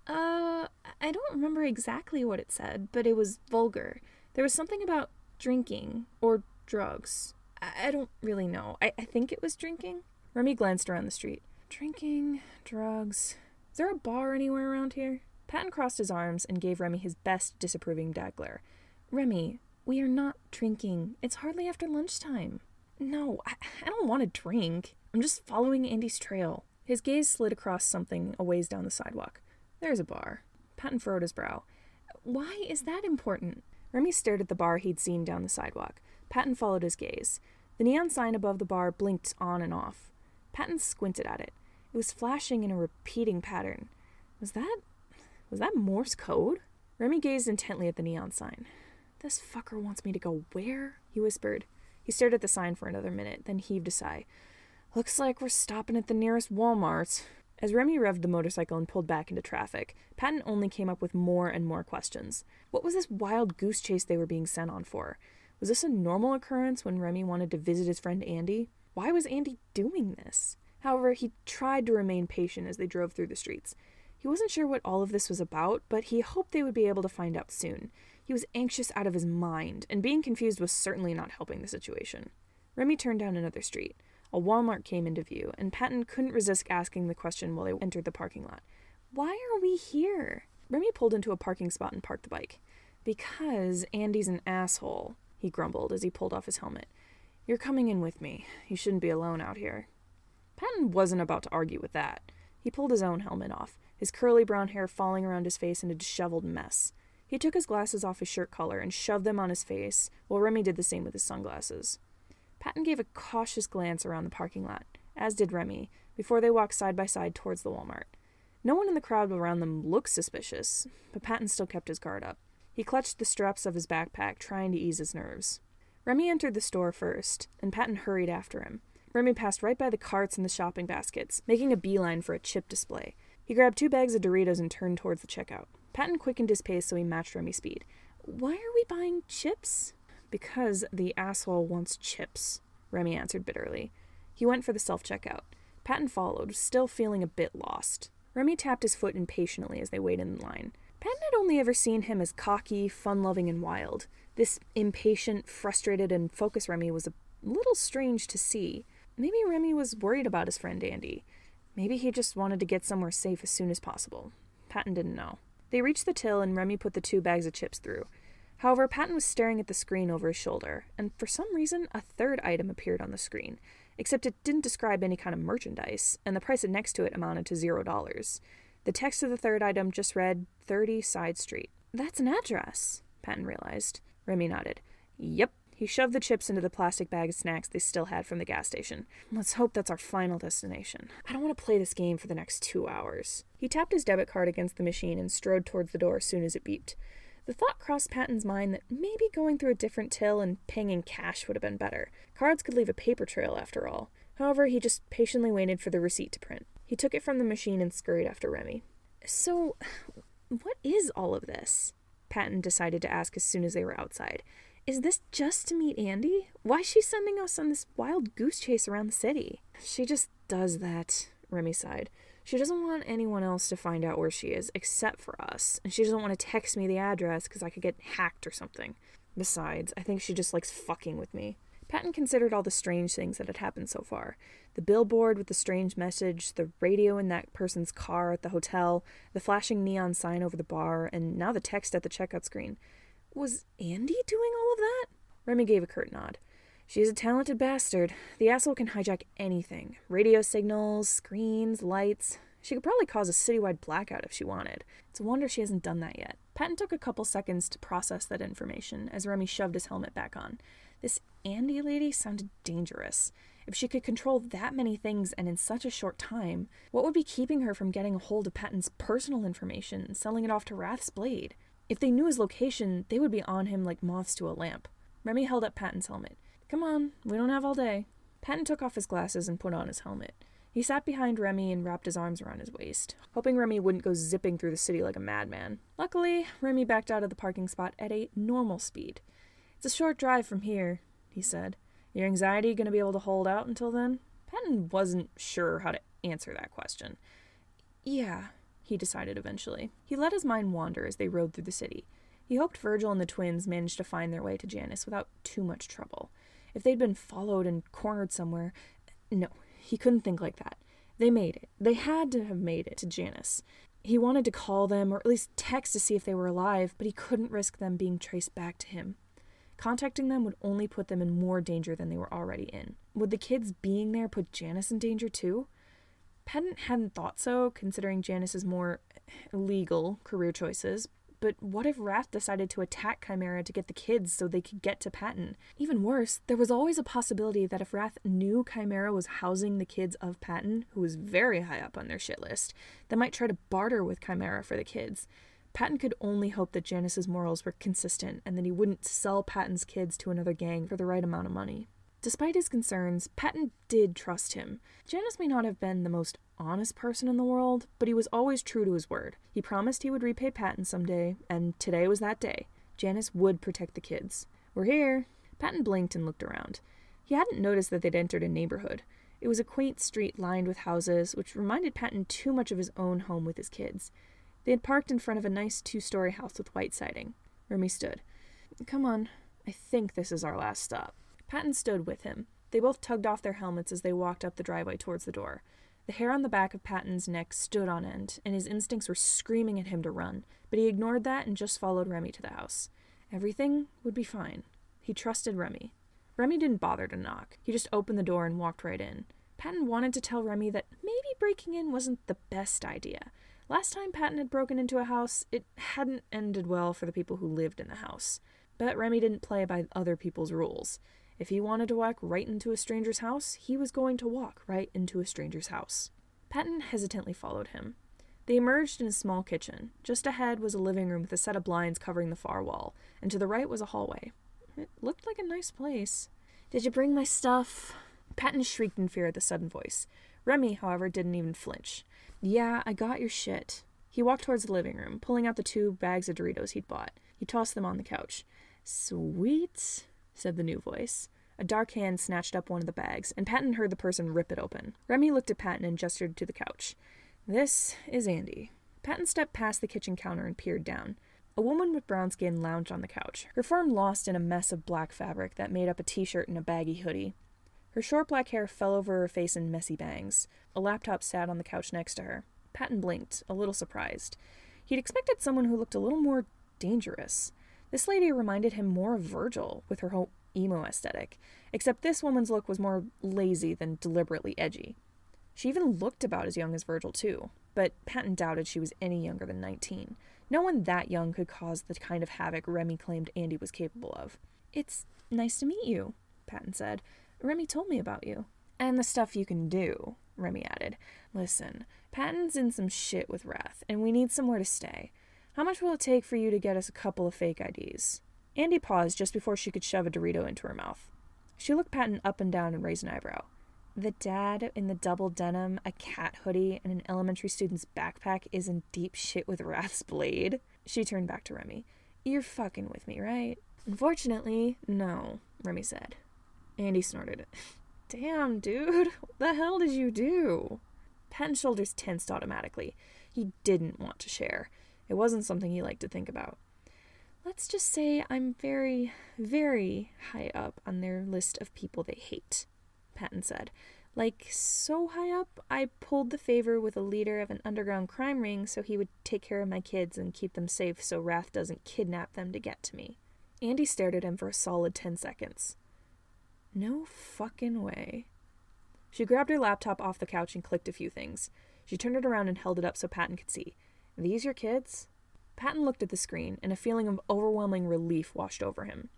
I don't remember exactly what it said, but it was vulgar. There was something about drinking, or drugs. I don't really know. I think it was drinking." Remy glanced around the street. "Drinking, drugs. Is there a bar anywhere around here?" Patton crossed his arms and gave Remy his best disapproving dad glare. "Remy, we are not drinking. It's hardly after lunchtime." "No, I don't want to drink. I'm just following Andy's trail." His gaze slid across something a ways down the sidewalk. "There's a bar." Patton furrowed his brow. "Why is that important?" Remy stared at the bar he'd seen down the sidewalk. Patton followed his gaze. The neon sign above the bar blinked on and off. Patton squinted at it. It was flashing in a repeating pattern. Was that Morse code? Remy gazed intently at the neon sign. This fucker wants me to go where? He whispered. He stared at the sign for another minute, then heaved a sigh. Looks like we're stopping at the nearest Walmart. As Remy revved the motorcycle and pulled back into traffic, Patton only came up with more and more questions. What was this wild goose chase they were being sent on for? Was this a normal occurrence when Remy wanted to visit his friend Andy? Why was Andy doing this? However, he tried to remain patient as they drove through the streets. He wasn't sure what all of this was about, but he hoped they would be able to find out soon. He was anxious out of his mind, and being confused was certainly not helping the situation. Remy turned down another street. A Walmart came into view, and Patton couldn't resist asking the question while they entered the parking lot. Why are we here? Remy pulled into a parking spot and parked the bike. Because Andy's an asshole, he grumbled as he pulled off his helmet. You're coming in with me. You shouldn't be alone out here. Patton wasn't about to argue with that. He pulled his own helmet off, his curly brown hair falling around his face in a disheveled mess. He took his glasses off his shirt collar and shoved them on his face, while Remy did the same with his sunglasses. Patton gave a cautious glance around the parking lot, as did Remy, before they walked side by side towards the Walmart. No one in the crowd around them looked suspicious, but Patton still kept his guard up. He clutched the straps of his backpack, trying to ease his nerves. Remy entered the store first, and Patton hurried after him. Remy passed right by the carts and the shopping baskets, making a beeline for a chip display. He grabbed 2 bags of Doritos and turned towards the checkout. Patton quickened his pace so he matched Remy's speed. Why are we buying chips? Because the asshole wants chips, Remy answered bitterly. He went for the self-checkout. Patton followed, still feeling a bit lost. Remy tapped his foot impatiently as they waited in line. Patton had only ever seen him as cocky, fun-loving, and wild. This impatient, frustrated, and focused Remy was a little strange to see. Maybe Remy was worried about his friend Andy. Maybe he just wanted to get somewhere safe as soon as possible. Patton didn't know. They reached the till and Remy put the 2 bags of chips through. However, Patton was staring at the screen over his shoulder, and for some reason, a third item appeared on the screen, except it didn't describe any kind of merchandise, and the price next to it amounted to $0. The text of the third item just read, 30 Side Street. That's an address, Patton realized. Remy nodded. Yep. He shoved the chips into the plastic bag of snacks they still had from the gas station. Let's hope that's our final destination. I don't want to play this game for the next 2 hours. He tapped his debit card against the machine and strode towards the door as soon as it beeped. The thought crossed Patton's mind that maybe going through a different till and paying in cash would have been better. Cards could leave a paper trail after all. However, he just patiently waited for the receipt to print. He took it from the machine and scurried after Remy. So, what is all of this? Patton decided to ask as soon as they were outside. Is this just to meet Andy? Why is she sending us on this wild goose chase around the city? She just does that, Remy sighed. She doesn't want anyone else to find out where she is, except for us. And she doesn't want to text me the address because I could get hacked or something. Besides, I think she just likes fucking with me. Patton considered all the strange things that had happened so far. The billboard with the strange message, the radio in that person's car at the hotel, the flashing neon sign over the bar, and now the text at the checkout screen. Was Andy doing all of that? Remy gave a curt nod. She's a talented bastard. The asshole can hijack anything. Radio signals, screens, lights. She could probably cause a citywide blackout if she wanted. It's a wonder she hasn't done that yet. Patton took a couple seconds to process that information as Remy shoved his helmet back on. This Andy lady sounded dangerous. If she could control that many things and in such a short time, what would be keeping her from getting a hold of Patton's personal information and selling it off to Wrath's Blade? If they knew his location, they would be on him like moths to a lamp. Remy held up Patton's helmet. Come on, we don't have all day. Patton took off his glasses and put on his helmet. He sat behind Remy and wrapped his arms around his waist, hoping Remy wouldn't go zipping through the city like a madman. Luckily, Remy backed out of the parking spot at a normal speed. It's a short drive from here, he said. Your anxiety going to be able to hold out until then? Patton wasn't sure how to answer that question. Yeah, he decided eventually. He let his mind wander as they rode through the city. He hoped Virgil and the twins managed to find their way to Janus without too much trouble. If they'd been followed and cornered somewhere... No, he couldn't think like that. They made it. They had to have made it to Janus. He wanted to call them, or at least text to see if they were alive, but he couldn't risk them being traced back to him. Contacting them would only put them in more danger than they were already in. Would the kids being there put Janus in danger too? Patton hadn't thought so, considering Janus's more legal career choices, but what if Wrath decided to attack Chimera to get the kids so they could get to Patton? Even worse, there was always a possibility that if Wrath knew Chimera was housing the kids of Patton, who was very high up on their shit list, they might try to barter with Chimera for the kids. Patton could only hope that Janus's morals were consistent and that he wouldn't sell Patton's kids to another gang for the right amount of money. Despite his concerns, Patton did trust him. Janus may not have been the most honest person in the world, but he was always true to his word. He promised he would repay Patton someday, and today was that day. Janus would protect the kids. "We're here." Patton blinked and looked around. He hadn't noticed that they'd entered a neighborhood. It was a quaint street lined with houses, which reminded Patton too much of his own home with his kids. They had parked in front of a nice 2-story house with white siding. Remy stood. "Come on. I think this is our last stop." Patton stood with him. They both tugged off their helmets as they walked up the driveway towards the door. The hair on the back of Patton's neck stood on end, and his instincts were screaming at him to run, but he ignored that and just followed Remy to the house. Everything would be fine. He trusted Remy. Remy didn't bother to knock. He just opened the door and walked right in. Patton wanted to tell Remy that maybe breaking in wasn't the best idea. Last time Patton had broken into a house, it hadn't ended well for the people who lived in the house. But Remy didn't play by other people's rules. If he wanted to walk right into a stranger's house, he was going to walk right into a stranger's house. Patton hesitantly followed him. They emerged in a small kitchen. Just ahead was a living room with a set of blinds covering the far wall, and to the right was a hallway. It looked like a nice place. "Did you bring my stuff?" Patton shrieked in fear at the sudden voice. Remy, however, didn't even flinch. "Yeah, I got your shit." He walked towards the living room, pulling out the 2 bags of Doritos he'd bought. He tossed them on the couch. "Sweet," said the new voice. A dark hand snatched up one of the bags, and Patton heard the person rip it open. Remy looked at Patton and gestured to the couch. "This is Andy." Patton stepped past the kitchen counter and peered down. A woman with brown skin lounged on the couch, her form lost in a mess of black fabric that made up a t-shirt and a baggy hoodie. Her short black hair fell over her face in messy bangs. A laptop sat on the couch next to her. Patton blinked, a little surprised. He'd expected someone who looked a little more dangerous. This lady reminded him more of Virgil, with her whole emo aesthetic, except this woman's look was more lazy than deliberately edgy. She even looked about as young as Virgil, too, but Patton doubted she was any younger than 19. No one that young could cause the kind of havoc Remy claimed Andy was capable of. "It's nice to meet you," Patton said. "Remy told me about you." "And the stuff you can do," Remy added. "Listen, Patton's in some shit with Wrath, and we need somewhere to stay. How much will it take for you to get us a couple of fake IDs? Andy paused just before she could shove a Dorito into her mouth. She looked Patton up and down and raised an eyebrow. The dad in the double denim, a cat hoodie, and an elementary student's backpack is in deep shit with Wrath's blade? She turned back to Remy. "You're fucking with me, right?" "Unfortunately, no," Remy said. Andy snorted. "Damn, dude, what the hell did you do?" Patton's shoulders tensed automatically. He didn't want to share. It wasn't something he liked to think about. "Let's just say I'm very, very high up on their list of people they hate," Patton said. "Like, so high up, I pulled the favor with a leader of an underground crime ring so he would take care of my kids and keep them safe so Wrath doesn't kidnap them to get to me." Andy stared at him for a solid 10 seconds. "No fucking way." She grabbed her laptop off the couch and clicked a few things. She turned it around and held it up so Patton could see. "These your kids?" Patton looked at the screen, and a feeling of overwhelming relief washed over him.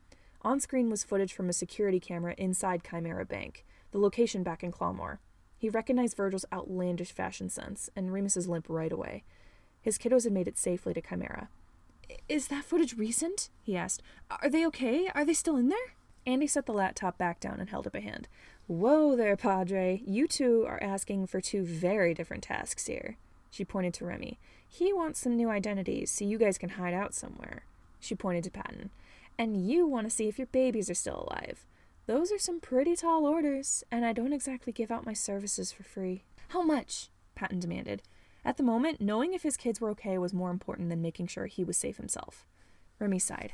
On screen was footage from a security camera inside Chimera Bank, the location back in Clawmore. He recognized Virgil's outlandish fashion sense, and Remus's limp right away. His kiddos had made it safely to Chimera. "Is that footage recent?" he asked. "Are they okay? Are they still in there?" Andy set the laptop back down and held up a hand. "Whoa there, Padre. You two are asking for 2 very different tasks here." She pointed to Remy. "He wants some new identities so you guys can hide out somewhere." She pointed to Patton. "And you want to see if your babies are still alive. Those are some pretty tall orders, and I don't exactly give out my services for free." "How much?" Patton demanded. At the moment, knowing if his kids were okay was more important than making sure he was safe himself. Remy sighed.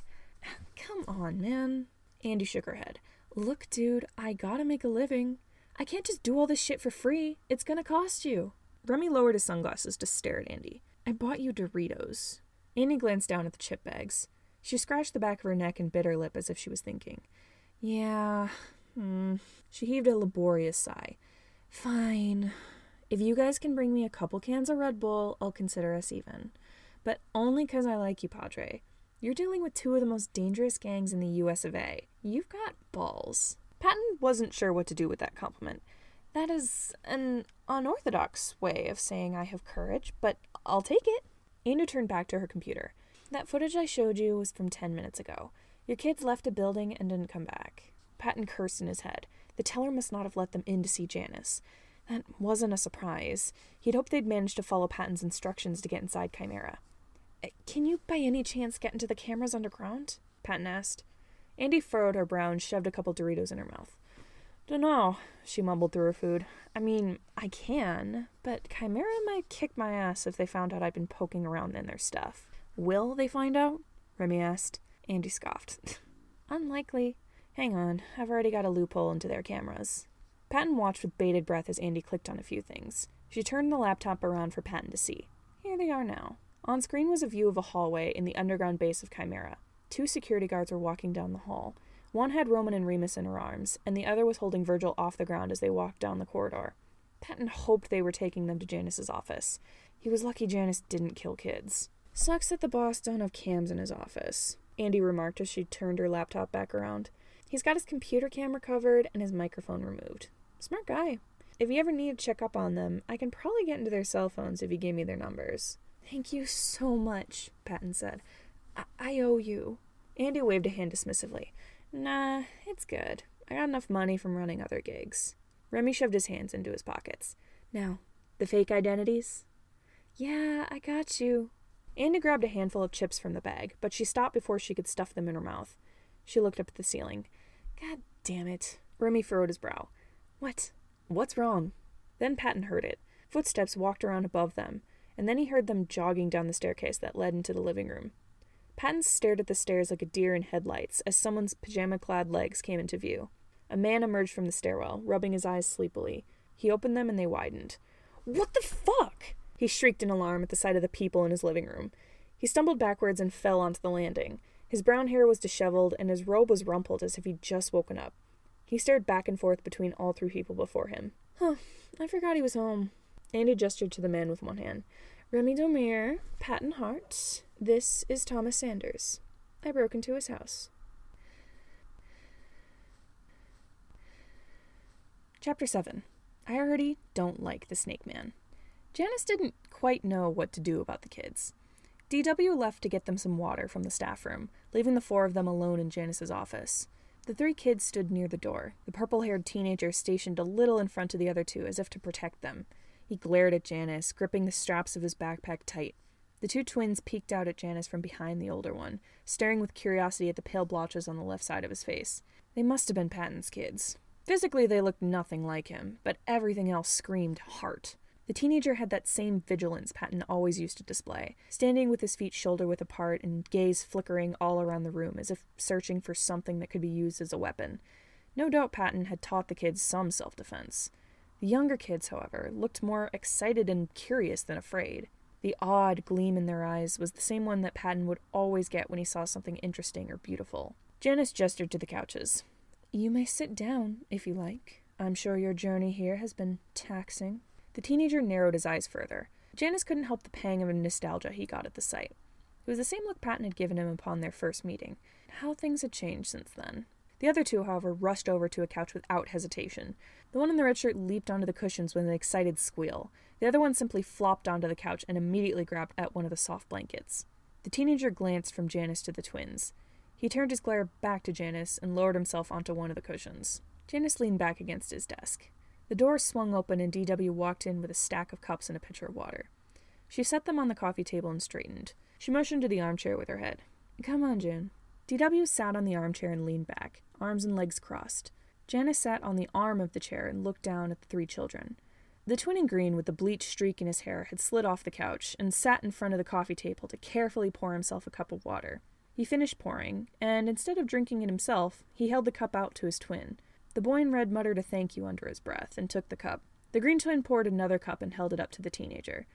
"Come on, man." Andy shook her head. "Look, dude, I gotta make a living. I can't just do all this shit for free. It's gonna cost you." Remy lowered his sunglasses to stare at Andy. "I bought you Doritos." Andy glanced down at the chip bags. She scratched the back of her neck and bit her lip as if she was thinking. "Yeah, She heaved a laborious sigh. "Fine. If you guys can bring me a couple cans of Red Bull, I'll consider us even. But only 'cause I like you, Padre. You're dealing with two of the most dangerous gangs in the US of A. You've got balls. Patton wasn't sure what to do with that compliment. That is an unorthodox way of saying I have courage, but I'll take it. Anu turned back to her computer. That footage I showed you was from 10 minutes ago. Your kids left a building and didn't come back. Patton cursed in his head. The teller must not have let them in to see Janus. That wasn't a surprise. He'd hoped they'd managed to follow Patton's instructions to get inside Chimera. Can you by any chance get into the cameras underground? Patton asked. Andy furrowed her brow and shoved a couple Doritos in her mouth. Dunno, she mumbled through her food. I mean, I can, but Chimera might kick my ass if they found out I'd been poking around in their stuff. Will they find out? Remy asked. Andy scoffed. Unlikely. Hang on, I've already got a loophole into their cameras. Patton watched with bated breath as Andy clicked on a few things. She turned the laptop around for Patton to see. Here they are now. On screen was a view of a hallway in the underground base of Chimera. 2 security guards were walking down the hall. One had Roman and Remus in her arms, and the other was holding Virgil off the ground as they walked down the corridor. Patton hoped they were taking them to Janus's office. He was lucky Janus didn't kill kids. Sucks that the boss don't have cams in his office, Andy remarked as she turned her laptop back around. He's got his computer camera covered and his microphone removed. Smart guy. If you ever need to check up on them, I can probably get into their cell phones if you give me their numbers. Thank you so much, Patton said. I owe you. Andy waved a hand dismissively. Nah, it's good. I got enough money from running other gigs. Remy shoved his hands into his pockets. Now, the fake identities? Yeah, I got you. Andy grabbed a handful of chips from the bag, but she stopped before she could stuff them in her mouth. She looked up at the ceiling. God damn it. Remy furrowed his brow. What? What's wrong? Then Patton heard it. Footsteps walked around above them, and then he heard them jogging down the staircase that led into the living room. Patton stared at the stairs like a deer in headlights as someone's pajama-clad legs came into view. A man emerged from the stairwell, rubbing his eyes sleepily. He opened them and they widened. What the fuck? He shrieked in alarm at the sight of the people in his living room. He stumbled backwards and fell onto the landing. His brown hair was disheveled and his robe was rumpled as if he'd just woken up. He stared back and forth between all 3 people before him. Huh, I forgot he was home. Andy gestured to the man with one hand. Remy Domire, Patton Hart. This is Thomas Sanders. I broke into his house. Chapter 7. I already don't like the Snake Man. Janus didn't quite know what to do about the kids. DW left to get them some water from the staff room, leaving the 4 of them alone in Janus's office. The 3 kids stood near the door, the purple-haired teenager stationed a little in front of the other 2 as if to protect them. He glared at Janus, gripping the straps of his backpack tight. The 2 twins peeked out at Janus from behind the older one, staring with curiosity at the pale blotches on the left side of his face. They must have been Patton's kids. Physically, they looked nothing like him, but everything else screamed heart. The teenager had that same vigilance Patton always used to display, standing with his feet shoulder-width apart and gaze flickering all around the room as if searching for something that could be used as a weapon. No doubt Patton had taught the kids some self-defense. The younger kids, however, looked more excited and curious than afraid. The odd gleam in their eyes was the same one that Patton would always get when he saw something interesting or beautiful. Janus gestured to the couches. You may sit down, if you like. I'm sure your journey here has been taxing. The teenager narrowed his eyes further. Janus couldn't help the pang of nostalgia he got at the sight. It was the same look Patton had given him upon their first meeting. How things had changed since then. The other 2, however, rushed over to a couch without hesitation. The one in the red shirt leaped onto the cushions with an excited squeal. The other one simply flopped onto the couch and immediately grabbed at one of the soft blankets. The teenager glanced from Janus to the twins. He turned his glare back to Janus and lowered himself onto one of the cushions. Janus leaned back against his desk. The door swung open and DW walked in with a stack of cups and a pitcher of water. She set them on the coffee table and straightened. She motioned to the armchair with her head. Come on, Jan. DW sat on the armchair and leaned back, arms and legs crossed. Janus sat on the arm of the chair and looked down at the 3 children. The twin in green with the bleached streak in his hair had slid off the couch and sat in front of the coffee table to carefully pour himself a cup of water. He finished pouring, and instead of drinking it himself, he held the cup out to his twin. The boy in red muttered a thank you under his breath and took the cup. The green twin poured another cup and held it up to the teenager.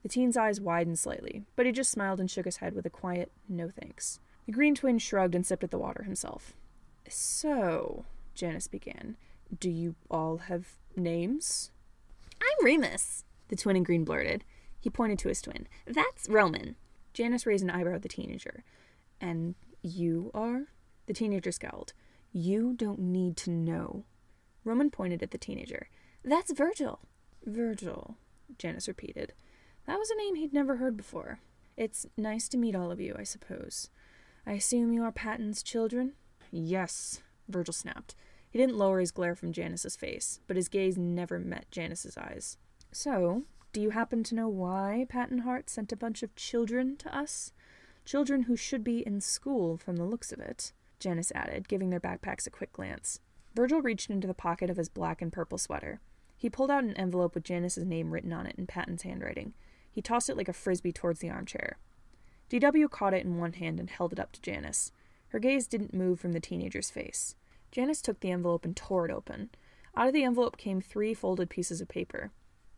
The teen's eyes widened slightly, but he just smiled and shook his head with a quiet, no thanks. The green twin shrugged and sipped at the water himself. So, Janus began, do you all have names? I'm Remus, the twin in green blurted. He pointed to his twin. That's Roman. Janus raised an eyebrow at the teenager. And you are? The teenager scowled. You don't need to know. Roman pointed at the teenager. That's Virgil. Virgil, Janus repeated. That was a name he'd never heard before. It's nice to meet all of you, I suppose. I assume you are Patton's children? Yes, Virgil snapped. He didn't lower his glare from Janus's face, but his gaze never met Janus's eyes. So, do you happen to know why Patton Hart sent a bunch of children to us? Children who should be in school from the looks of it, Janus added, giving their backpacks a quick glance. Virgil reached into the pocket of his black and purple sweater. He pulled out an envelope with Janus's name written on it in Patton's handwriting. He tossed it like a frisbee towards the armchair. DW caught it in one hand and held it up to Janus. Her gaze didn't move from the teenager's face. Janus took the envelope and tore it open. Out of the envelope came 3 folded pieces of paper.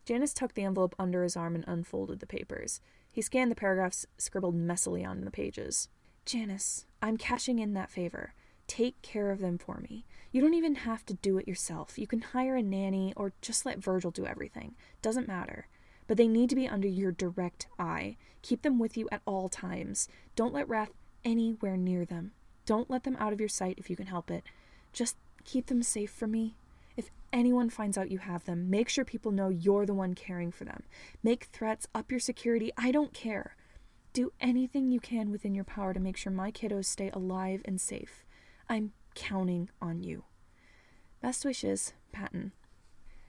Janus tucked the envelope under his arm and unfolded the papers. He scanned the paragraphs scribbled messily on the pages. Janus, I'm cashing in that favor. Take care of them for me. You don't even have to do it yourself. You can hire a nanny or just let Virgil do everything. Doesn't matter. But they need to be under your direct eye. Keep them with you at all times. Don't let Wrath anywhere near them. Don't let them out of your sight if you can help it. Just keep them safe for me. If anyone finds out you have them, make sure people know you're the one caring for them. Make threats, up your security. I don't care. Do anything you can within your power to make sure my kiddos stay alive and safe. I'm counting on you. Best wishes, Patton.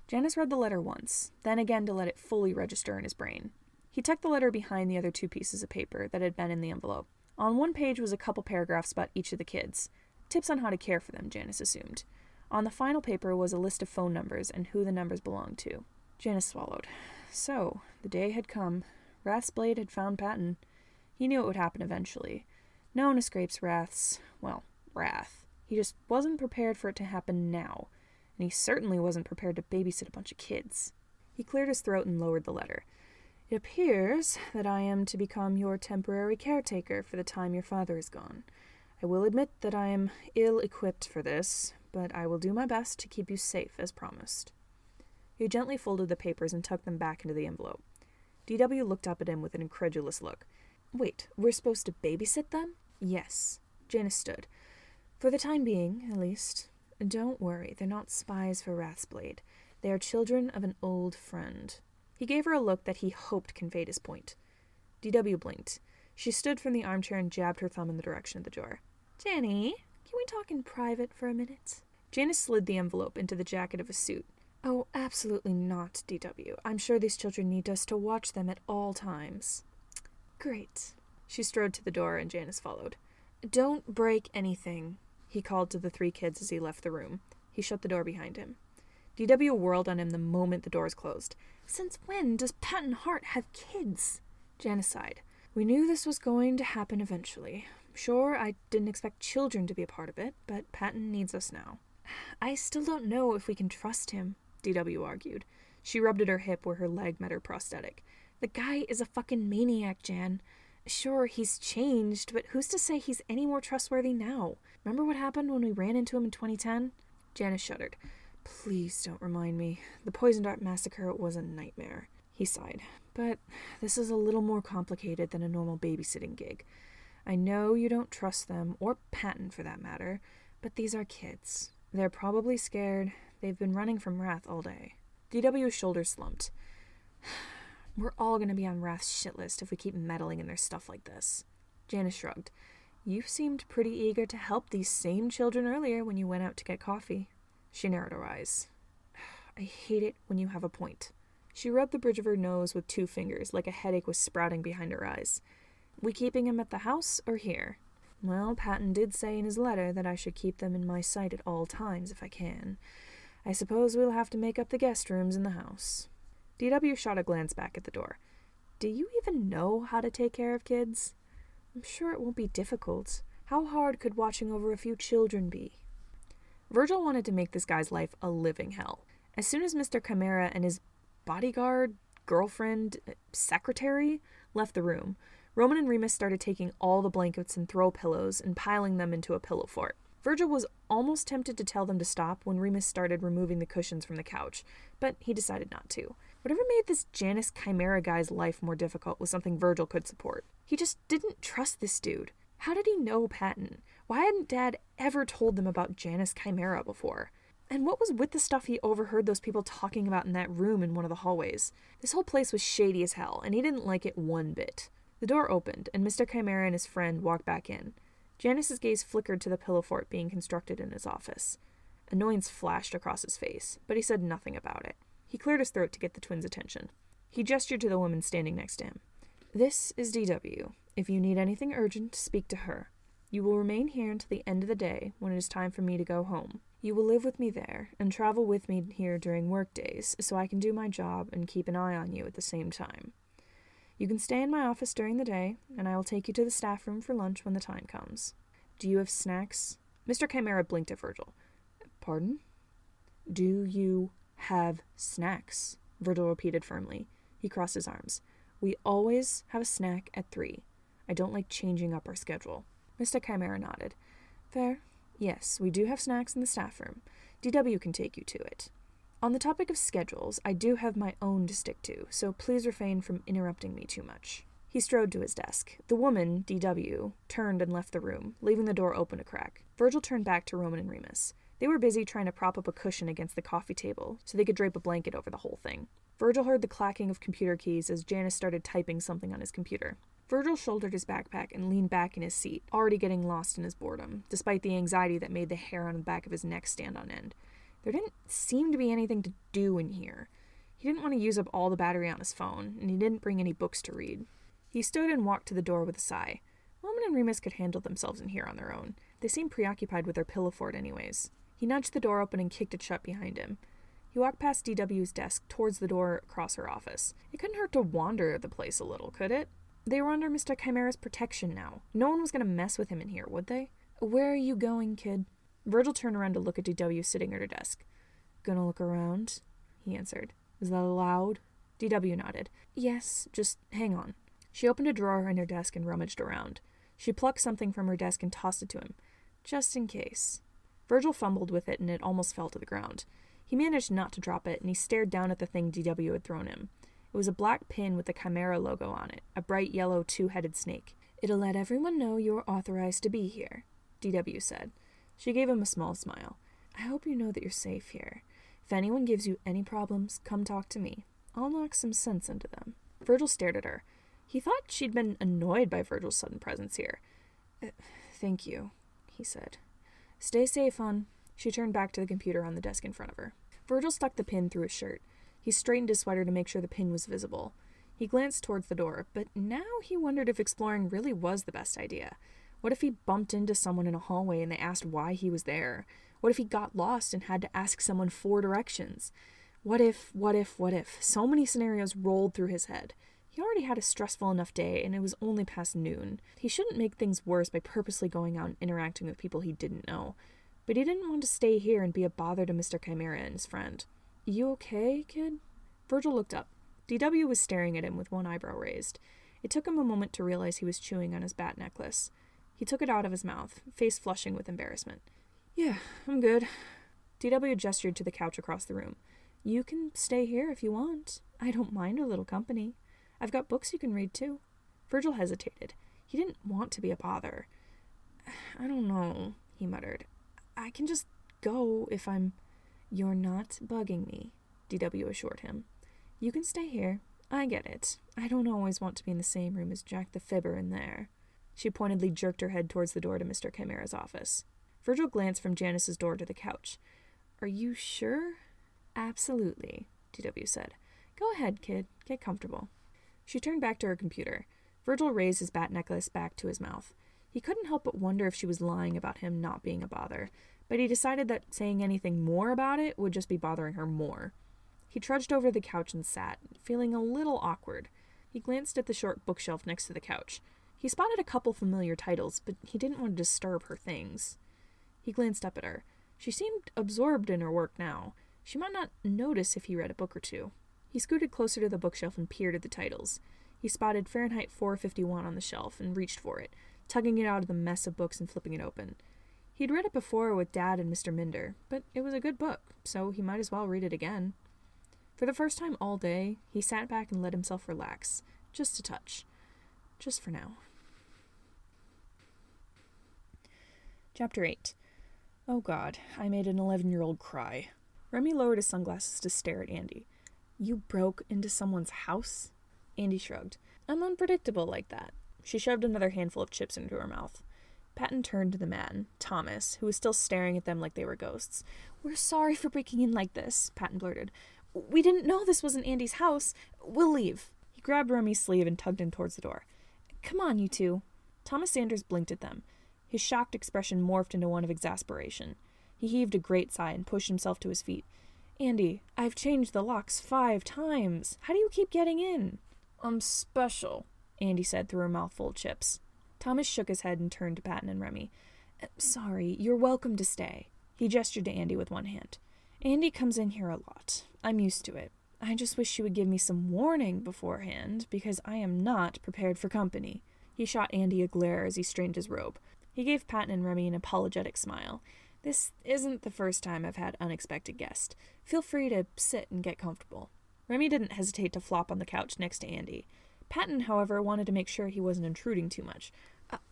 Janus read the letter once, then again to let it fully register in his brain. He tucked the letter behind the other 2 pieces of paper that had been in the envelope. On one page was a couple paragraphs about each of the kids. Tips on how to care for them, Janus assumed. On the final paper was a list of phone numbers and who the numbers belonged to. Janus swallowed. So, the day had come. Wrath's blade had found Patton. He knew it would happen eventually. No one escapes Wrath. He just wasn't prepared for it to happen now. And he certainly wasn't prepared to babysit a bunch of kids. He cleared his throat and lowered the letter. It appears that I am to become your temporary caretaker for the time your father is gone. I will admit that I am ill-equipped for this, but I will do my best to keep you safe as promised. He gently folded the papers and tucked them back into the envelope. DW looked up at him with an incredulous look. Wait, we're supposed to babysit them? Yes. Janus stood. For the time being, at least. Don't worry, they're not spies for Wrath's blade. They are children of an old friend. He gave her a look that he hoped conveyed his point. DW blinked. She stood from the armchair and jabbed her thumb in the direction of the door. Janny, can we talk in private for a minute? Janus slid the envelope into the jacket of his suit. Oh, absolutely not, DW. I'm sure these children need us to watch them at all times. Great. She strode to the door and Janus followed. Don't break anything, he called to the 3 kids as he left the room. He shut the door behind him. DW whirled on him the moment the doors closed. Since when does Patton Hart have kids? Janus sighed. We knew this was going to happen eventually. Sure, I didn't expect children to be a part of it, but Patton needs us now. I still don't know if we can trust him, DW argued. She rubbed at her hip where her leg met her prosthetic. The guy is a fucking maniac, Jan. Sure, he's changed, but who's to say he's any more trustworthy now? Remember what happened when we ran into him in 2010? Janus shuddered. Please don't remind me. The Poison Dart Massacre was a nightmare. He sighed. But this is a little more complicated than a normal babysitting gig. I know you don't trust them, or Patton for that matter, but these are kids. They're probably scared. They've been running from Wrath all day. DW's shoulders slumped. We're all going to be on Wrath's shit list if we keep meddling in their stuff like this. Janus shrugged. You seemed pretty eager to help these same children earlier when you went out to get coffee. She narrowed her eyes. I hate it when you have a point. She rubbed the bridge of her nose with 2 fingers, like a headache was sprouting behind her eyes. We keeping him at the house or here? Well, Patton did say in his letter that I should keep them in my sight at all times if I can. I suppose we'll have to make up the guest rooms in the house. DW shot a glance back at the door. Do you even know how to take care of kids? I'm sure it won't be difficult. How hard could watching over a few children be? Virgil wanted to make this guy's life a living hell. As soon as Mr. Chimera and his bodyguard, girlfriend, secretary left the room, Roman and Remus started taking all the blankets and throw pillows and piling them into a pillow fort. Virgil was almost tempted to tell them to stop when Remus started removing the cushions from the couch, but he decided not to. Whatever made this Janus Chimera guy's life more difficult was something Virgil could support. He just didn't trust this dude. How did he know Patton? Why hadn't Dad ever told them about Janus Chimera before? And what was with the stuff he overheard those people talking about in that room in one of the hallways? This whole place was shady as hell, and he didn't like it one bit. The door opened, and Mr. Chimera and his friend walked back in. Janus's gaze flickered to the pillow fort being constructed in his office. Annoyance flashed across his face, but he said nothing about it. He cleared his throat to get the twins' attention. He gestured to the woman standing next to him. "This is DW. If you need anything urgent, speak to her. You will remain here until the end of the day, when it is time for me to go home. You will live with me there, and travel with me here during work days, so I can do my job and keep an eye on you at the same time. You can stay in my office during the day, and I will take you to the staff room for lunch when the time comes. Do you have snacks?" Mr. Chimera blinked at Virgil. "Pardon?" "Do you have snacks?" Virgil repeated firmly. He crossed his arms. "We always have a snack at 3. I don't like changing up our schedule." Mr. Chimera nodded. "Fair. Yes, we do have snacks in the staff room. DW can take you to it. On the topic of schedules, I do have my own to stick to, so please refrain from interrupting me too much." He strode to his desk. The woman, DW, turned and left the room, leaving the door open a crack. Virgil turned back to Roman and Remus. They were busy trying to prop up a cushion against the coffee table so they could drape a blanket over the whole thing. Virgil heard the clacking of computer keys as Janus started typing something on his computer. Virgil shouldered his backpack and leaned back in his seat, already getting lost in his boredom, despite the anxiety that made the hair on the back of his neck stand on end. There didn't seem to be anything to do in here. He didn't want to use up all the battery on his phone, and he didn't bring any books to read. He stood and walked to the door with a sigh. Roman and Remus could handle themselves in here on their own. They seemed preoccupied with their pillow fort anyways. He nudged the door open and kicked it shut behind him. He walked past DW's desk towards the door across her office. It couldn't hurt to wander the place a little, could it? They were under Mr. Chimera's protection now. No one was going to mess with him in here, would they? "Where are you going, kid?" Virgil turned around to look at DW sitting at her desk. "Gonna look around," he answered. "Is that allowed?" DW nodded. "Yes, just hang on." She opened a drawer in her desk and rummaged around. She plucked something from her desk and tossed it to him. "Just in case." Virgil fumbled with it and it almost fell to the ground. He managed not to drop it, and he stared down at the thing DW had thrown him. It was a black pin with the Chimera logo on it, a bright yellow 2-headed snake. "It'll let everyone know you're authorized to be here," DW said. She gave him a small smile. "I hope you know that you're safe here. If anyone gives you any problems, come talk to me. I'll knock some sense into them." Virgil stared at her. He thought she'd been annoyed by Virgil's sudden presence here. "Thank you," he said. "Stay safe, hon." She turned back to the computer on the desk in front of her. Virgil stuck the pin through his shirt. He straightened his sweater to make sure the pin was visible. He glanced towards the door, but now he wondered if exploring really was the best idea. What if he bumped into someone in a hallway and they asked why he was there? What if he got lost and had to ask someone for directions? What if? So many scenarios rolled through his head. He already had a stressful enough day, and it was only past noon. He shouldn't make things worse by purposely going out and interacting with people he didn't know. But he didn't want to stay here and be a bother to Mr. Chimera and his friend. "You okay, kid?" Virgil looked up. DW was staring at him with one eyebrow raised. It took him a moment to realize he was chewing on his bat necklace. He took it out of his mouth, face flushing with embarrassment. "Yeah, I'm good." DW gestured to the couch across the room. "You can stay here if you want. I don't mind a little company. I've got books you can read, too." Virgil hesitated. He didn't want to be a bother. "I don't know," he muttered. "I can just go if I'm—" "You're not bugging me," DW assured him. "You can stay here. I get it. I don't always want to be in the same room as Jack the Fibber in there." She pointedly jerked her head towards the door to Mr. Chimera's office. Virgil glanced from Janus's door to the couch. "Are you sure?" "Absolutely," DW said. "Go ahead, kid. Get comfortable." She turned back to her computer. Virgil raised his bat necklace back to his mouth. He couldn't help but wonder if she was lying about him not being a bother, but he decided that saying anything more about it would just be bothering her more. He trudged over the couch and sat, feeling a little awkward. He glanced at the short bookshelf next to the couch. He spotted a couple familiar titles, but he didn't want to disturb her things. He glanced up at her. She seemed absorbed in her work now. She might not notice if he read a book or two. He scooted closer to the bookshelf and peered at the titles. He spotted Fahrenheit 451 on the shelf and reached for it, tugging it out of the mess of books and flipping it open. He'd read it before with Dad and Mr. Minder, but it was a good book, so he might as well read it again. For the first time all day, he sat back and let himself relax, just a touch. Just for now. Chapter 8. Oh God, I made an 11-year-old cry. Remy lowered his sunglasses to stare at Andy. You broke into someone's house? Andy shrugged. I'm unpredictable like that. She shoved another handful of chips into her mouth. Patton turned to the man, Thomas, who was still staring at them like they were ghosts. We're sorry for breaking in like this, Patton blurted. We didn't know this wasn't Andy's house. We'll leave. He grabbed Remy's sleeve and tugged him towards the door. Come on, you two. Thomas Sanders blinked at them. His shocked expression morphed into one of exasperation. He heaved a great sigh and pushed himself to his feet. Andy, I've changed the locks 5 times. How do you keep getting in? I'm special, Andy said through a mouthful of chips. Thomas shook his head and turned to Patton and Remy. Sorry, you're welcome to stay. He gestured to Andy with one hand. Andy comes in here a lot. I'm used to it. I just wish you would give me some warning beforehand, because I am not prepared for company. He shot Andy a glare as he straightened his robe. He gave Patton and Remy an apologetic smile. This isn't the first time I've had unexpected guests. Feel free to sit and get comfortable. Remy didn't hesitate to flop on the couch next to Andy. Patton, however, wanted to make sure he wasn't intruding too much.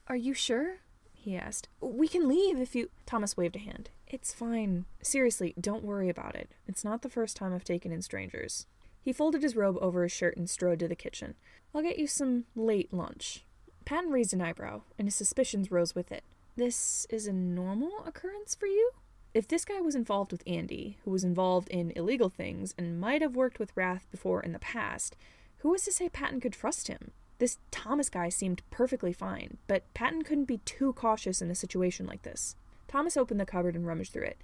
Are you sure? He asked. We can leave if you... Thomas waved a hand. It's fine. Seriously, don't worry about it. It's not the first time I've taken in strangers. He folded his robe over his shirt and strode to the kitchen. I'll get you some late lunch. Patton raised an eyebrow, and his suspicions rose with it. This is a normal occurrence for you? If this guy was involved with Andy, who was involved in illegal things and might have worked with Wrath before in the past, who was to say Patton could trust him? This Thomas guy seemed perfectly fine, but Patton couldn't be too cautious in a situation like this. Thomas opened the cupboard and rummaged through it.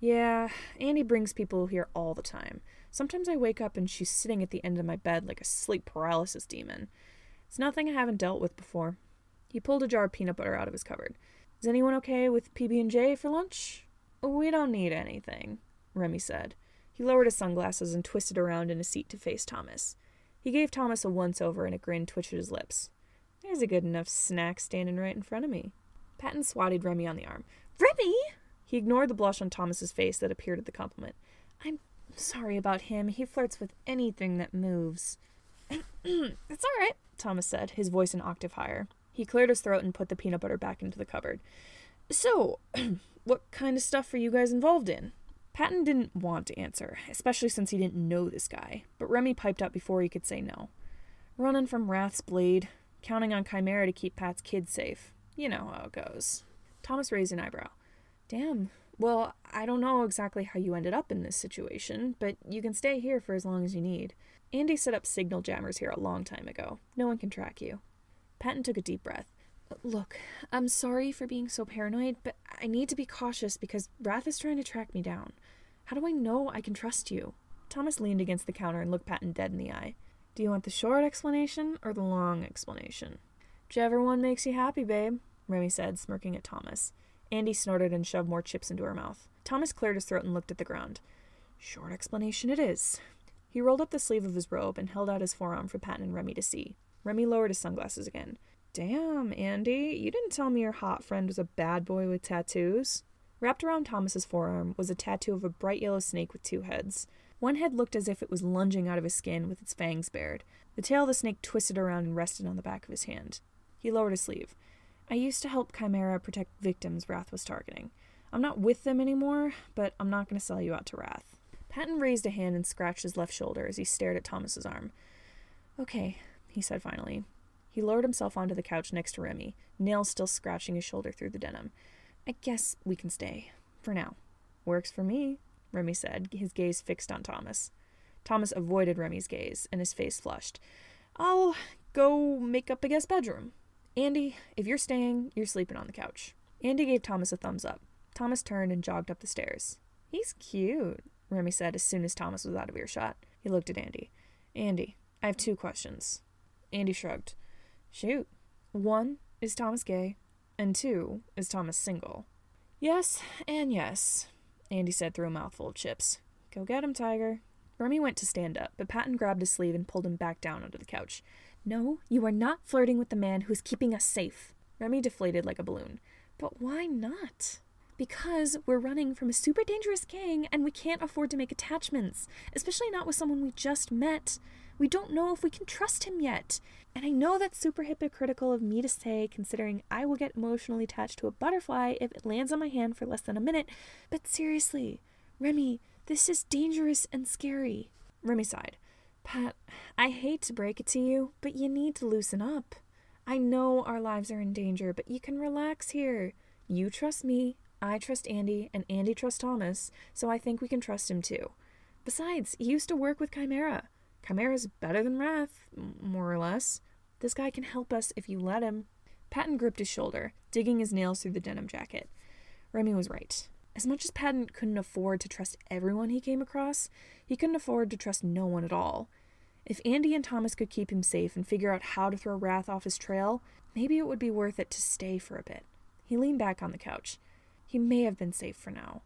Yeah, Andy brings people here all the time. Sometimes I wake up and she's sitting at the end of my bed like a sleep paralysis demon. It's nothing I haven't dealt with before. He pulled a jar of peanut butter out of his cupboard. Is anyone okay with PB&J for lunch? We don't need anything, Remy said. He lowered his sunglasses and twisted around in his seat to face Thomas. He gave Thomas a once-over and a grin twitched at his lips. There's a good enough snack standing right in front of me. Patton swatted Remy on the arm. Remy! He ignored the blush on Thomas's face that appeared at the compliment. I'm sorry about him. He flirts with anything that moves. It's all right, Thomas said, his voice an octave higher. He cleared his throat and put the peanut butter back into the cupboard. So, what kind of stuff are you guys involved in? Patton didn't want to answer, especially since he didn't know this guy, but Remy piped up before he could say no. Running from Wrath's blade, counting on Chimera to keep Pat's kids safe. You know how it goes. Thomas raised an eyebrow. Damn. Well, I don't know exactly how you ended up in this situation, but you can stay here for as long as you need. Andy set up signal jammers here a long time ago. No one can track you. Patton took a deep breath. Look, I'm sorry for being so paranoid, but I need to be cautious because Wrath is trying to track me down. How do I know I can trust you? Thomas leaned against the counter and looked Patton dead in the eye. Do you want the short explanation or the long explanation? Whichever one makes you happy, babe, Remy said, smirking at Thomas. Andy snorted and shoved more chips into her mouth. Thomas cleared his throat and looked at the ground. Short explanation it is. He rolled up the sleeve of his robe and held out his forearm for Patton and Remy to see. Remy lowered his sunglasses again. Damn, Andy, you didn't tell me your hot friend was a bad boy with tattoos. Wrapped around Thomas's forearm was a tattoo of a bright yellow snake with 2 heads. One head looked as if it was lunging out of his skin with its fangs bared. The tail of the snake twisted around and rested on the back of his hand. He lowered his sleeve. I used to help Chimera protect victims Wrath was targeting. I'm not with them anymore, but I'm not going to sell you out to Wrath. Patton raised a hand and scratched his left shoulder as he stared at Thomas's arm. Okay, he said finally. He lowered himself onto the couch next to Remy, nails still scratching his shoulder through the denim. I guess we can stay. For now. Works for me, Remy said, his gaze fixed on Thomas. Thomas avoided Remy's gaze, and his face flushed. I'll go make up a guest bedroom. Andy, if you're staying, you're sleeping on the couch. Andy gave Thomas a thumbs up. Thomas turned and jogged up the stairs. He's cute, Remy said as soon as Thomas was out of earshot. He looked at Andy. Andy, I have 2 questions. Andy shrugged. Shoot. 1, is Thomas gay? And 2, is Thomas single? Yes and yes, Andy said through a mouthful of chips. Go get him, Tiger. Remy went to stand up, but Patton grabbed his sleeve and pulled him back down onto the couch. No, you are not flirting with the man who's keeping us safe. Remy deflated like a balloon. But why not? Because we're running from a super dangerous gang and we can't afford to make attachments, especially not with someone we just met. We don't know if we can trust him yet. And I know that's super hypocritical of me to say, considering I will get emotionally attached to a butterfly if it lands on my hand for less than a minute, but seriously, Remy, this is dangerous and scary. Remy sighed. Pat, I hate to break it to you, but you need to loosen up. I know our lives are in danger, but you can relax here. You trust me, I trust Andy, and Andy trusts Thomas, so I think we can trust him too. Besides, he used to work with Chimera. Chimera's better than Wrath, more or less. This guy can help us if you let him. Patton gripped his shoulder, digging his nails through the denim jacket. Remy was right. As much as Patton couldn't afford to trust everyone he came across, he couldn't afford to trust no one at all. If Andy and Thomas could keep him safe and figure out how to throw Wrath off his trail, maybe it would be worth it to stay for a bit. He leaned back on the couch. He may have been safe for now.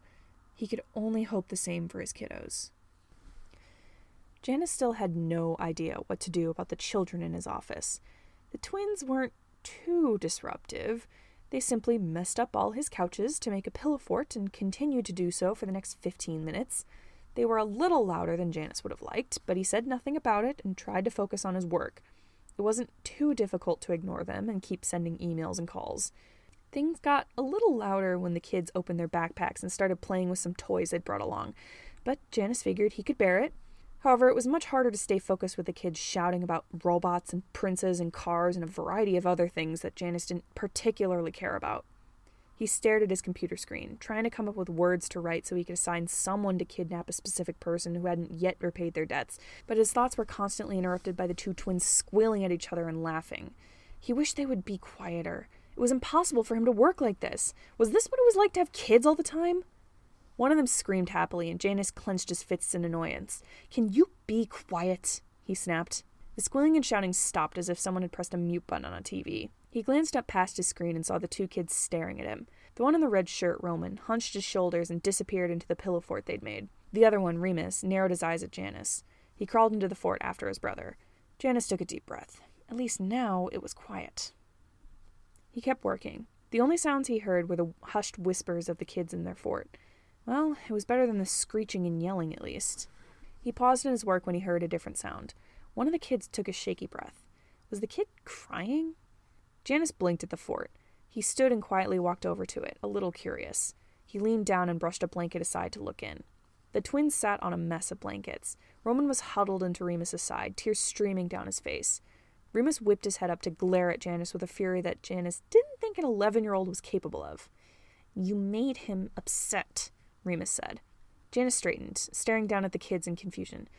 He could only hope the same for his kiddos. Janus still had no idea what to do about the children in his office. The twins weren't too disruptive. They simply messed up all his couches to make a pillow fort and continued to do so for the next 15 minutes. They were a little louder than Janus would have liked, but he said nothing about it and tried to focus on his work. It wasn't too difficult to ignore them and keep sending emails and calls. Things got a little louder when the kids opened their backpacks and started playing with some toys they'd brought along, but Janus figured he could bear it. However, it was much harder to stay focused with the kids shouting about robots and princes and cars and a variety of other things that Janus didn't particularly care about. He stared at his computer screen, trying to come up with words to write so he could assign someone to kidnap a specific person who hadn't yet repaid their debts, but his thoughts were constantly interrupted by the two twins squealing at each other and laughing. He wished they would be quieter. It was impossible for him to work like this. Was this what it was like to have kids all the time? One of them screamed happily, and Janus clenched his fists in annoyance. "Can you be quiet?" he snapped. The squealing and shouting stopped as if someone had pressed a mute button on a TV. He glanced up past his screen and saw the two kids staring at him. The one in the red shirt, Roman, hunched his shoulders and disappeared into the pillow fort they'd made. The other one, Remus, narrowed his eyes at Janus. He crawled into the fort after his brother. Janus took a deep breath. At least now it was quiet. He kept working. The only sounds he heard were the hushed whispers of the kids in their fort. Well, it was better than the screeching and yelling, at least. He paused in his work when he heard a different sound. One of the kids took a shaky breath. Was the kid crying? Janus blinked at the fort. He stood and quietly walked over to it, a little curious. He leaned down and brushed a blanket aside to look in. The twins sat on a mess of blankets. Roman was huddled into Remus's side, tears streaming down his face. Remus whipped his head up to glare at Janus with a fury that Janus didn't think an 11-year-old was capable of. "You made him upset," Remus said. Janus straightened, staring down at the kids in confusion.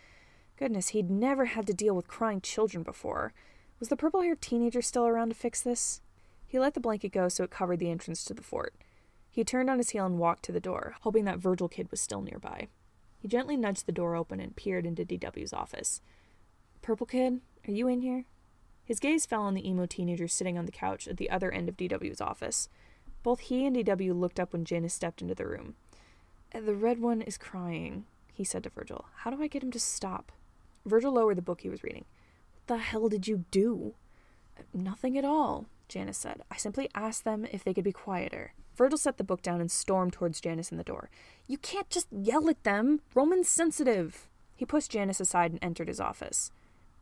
Goodness, he'd never had to deal with crying children before. Was the purple-haired teenager still around to fix this? He let the blanket go so it covered the entrance to the fort. He turned on his heel and walked to the door, hoping that Virgil kid was still nearby. He gently nudged the door open and peered into DW's office. "Purple kid, are you in here?" His gaze fell on the emo teenager sitting on the couch at the other end of DW's office. Both he and DW looked up when Janus stepped into the room. "The red one is crying," he said to Virgil. "How do I get him to stop?" Virgil lowered the book he was reading. "What the hell did you do?" "Nothing at all," Janus said. "I simply asked them if they could be quieter." Virgil set the book down and stormed towards Janus and the door. "You can't just yell at them! Roman's sensitive!" He pushed Janus aside and entered his office.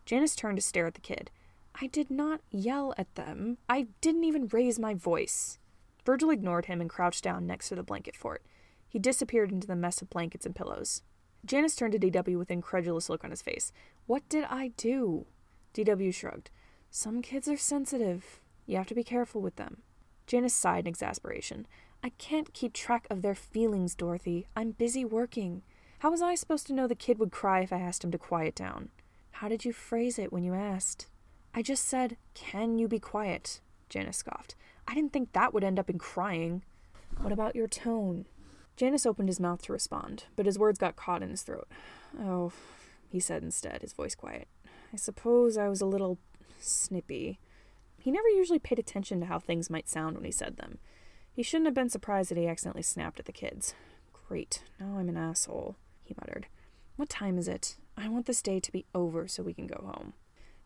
Janus turned to stare at the kid. "I did not yell at them. I didn't even raise my voice." Virgil ignored him and crouched down next to the blanket fort. He disappeared into the mess of blankets and pillows. Janus turned to DW with an incredulous look on his face. "What did I do?" DW shrugged. "Some kids are sensitive. You have to be careful with them." Janus sighed in exasperation. "I can't keep track of their feelings, Dorothy. I'm busy working. How was I supposed to know the kid would cry if I asked him to quiet down?" "How did you phrase it when you asked?" "I just said, 'Can you be quiet?'" Janus scoffed. "I didn't think that would end up in crying." "What about your tone?" Janus opened his mouth to respond, but his words got caught in his throat. "Oh," he said instead, his voice quiet. "I suppose I was a little snippy." He never usually paid attention to how things might sound when he said them. He shouldn't have been surprised that he accidentally snapped at the kids. "Great, now I'm an asshole," he muttered. "What time is it? I want this day to be over so we can go home."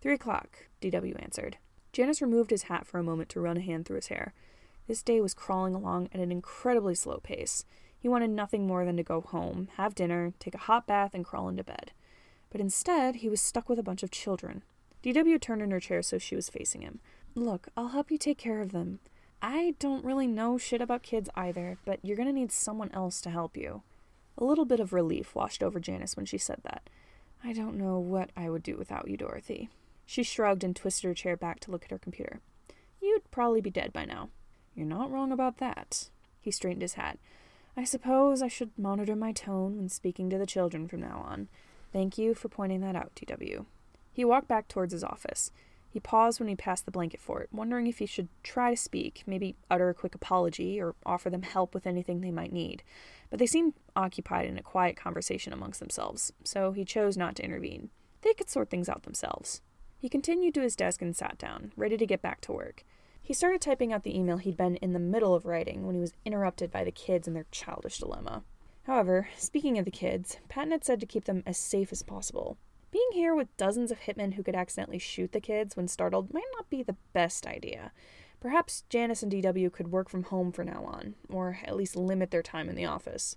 3:00, DW answered. Janus removed his hat for a moment to run a hand through his hair. This day was crawling along at an incredibly slow pace. He wanted nothing more than to go home, have dinner, take a hot bath, and crawl into bed. But instead, he was stuck with a bunch of children. DW turned in her chair so she was facing him. Look, I'll help you take care of them. I don't really know shit about kids either, but you're gonna need someone else to help you. A little bit of relief washed over Janus when she said that. I don't know what I would do without you, Dorothy. She shrugged and twisted her chair back to look at her computer. You'd probably be dead by now. You're not wrong about that. He straightened his hat. I suppose I should monitor my tone when speaking to the children from now on. Thank you for pointing that out, DW. He walked back towards his office. He paused when he passed the blanket fort, wondering if he should try to speak, maybe utter a quick apology, or offer them help with anything they might need. But they seemed occupied in a quiet conversation amongst themselves, so he chose not to intervene. They could sort things out themselves. He continued to his desk and sat down, ready to get back to work. He started typing out the email he'd been in the middle of writing when he was interrupted by the kids and their childish dilemma. However, speaking of the kids, Patton had said to keep them as safe as possible. Being here with dozens of hitmen who could accidentally shoot the kids when startled might not be the best idea. Perhaps Janus and DW could work from home from now on, or at least limit their time in the office.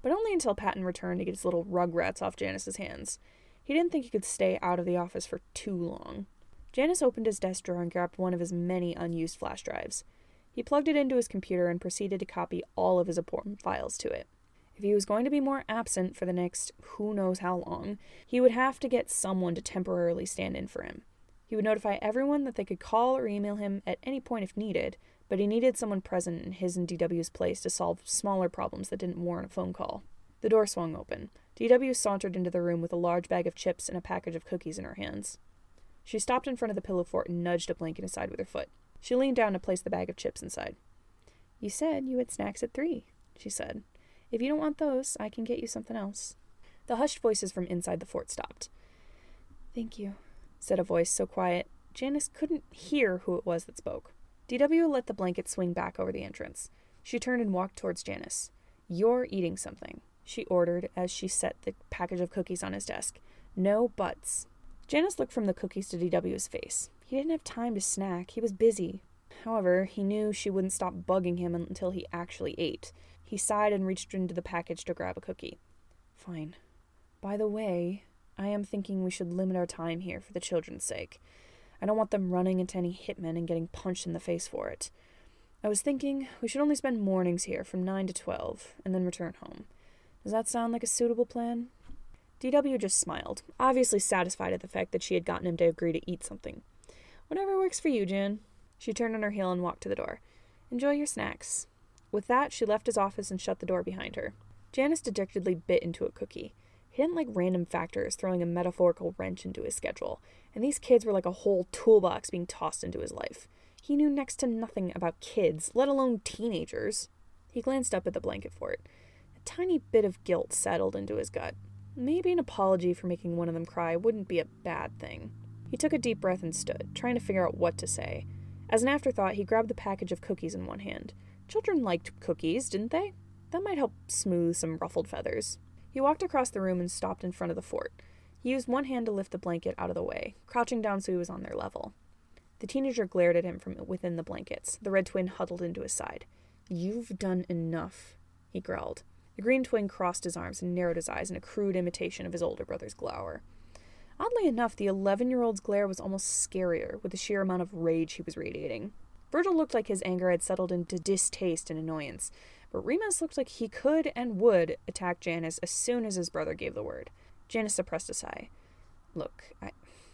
But only until Patton returned to get his little rugrats off Janus's hands. He didn't think he could stay out of the office for too long. Janus opened his desk drawer and grabbed one of his many unused flash drives. He plugged it into his computer and proceeded to copy all of his important files to it. If he was going to be more absent for the next who knows how long, he would have to get someone to temporarily stand in for him. He would notify everyone that they could call or email him at any point if needed, but he needed someone present in his and DW's place to solve smaller problems that didn't warrant a phone call. The door swung open. DW sauntered into the room with a large bag of chips and a package of cookies in her hands. She stopped in front of the pillow fort and nudged a blanket aside with her foot. She leaned down to place the bag of chips inside. You said you had snacks at 3, she said. If you don't want those, I can get you something else. The hushed voices from inside the fort stopped. Thank you, said a voice so quiet Janus couldn't hear who it was that spoke. DW let the blanket swing back over the entrance. She turned and walked towards Janus. You're eating something, she ordered as she set the package of cookies on his desk. No buts. Janus looked from the cookies to DW's face. He didn't have time to snack. He was busy. However, he knew she wouldn't stop bugging him until he actually ate. He sighed and reached into the package to grab a cookie. Fine. By the way, I am thinking we should limit our time here for the children's sake. I don't want them running into any hitmen and getting punched in the face for it. I was thinking we should only spend mornings here from 9 to 12, and then return home. Does that sound like a suitable plan? DW just smiled, obviously satisfied at the fact that she had gotten him to agree to eat something. Whatever works for you, Jan. She turned on her heel and walked to the door. Enjoy your snacks. With that, she left his office and shut the door behind her. Janus dejectedly bit into a cookie. He didn't like random factors throwing a metaphorical wrench into his schedule, and these kids were like a whole toolbox being tossed into his life. He knew next to nothing about kids, let alone teenagers. He glanced up at the blanket fort. A tiny bit of guilt settled into his gut. Maybe an apology for making one of them cry wouldn't be a bad thing. He took a deep breath and stood, trying to figure out what to say. As an afterthought, he grabbed the package of cookies in one hand. Children liked cookies, didn't they? That might help smooth some ruffled feathers. He walked across the room and stopped in front of the fort. He used one hand to lift the blanket out of the way, crouching down so he was on their level. The teenager glared at him from within the blankets, the red twin huddled into his side. You've done enough, he growled. The green twin crossed his arms and narrowed his eyes in a crude imitation of his older brother's glower. Oddly enough, the 11-year-old's glare was almost scarier with the sheer amount of rage he was radiating. Virgil looked like his anger had settled into distaste and annoyance, but Remus looked like he could and would attack Janus as soon as his brother gave the word. Janus suppressed a sigh. Look,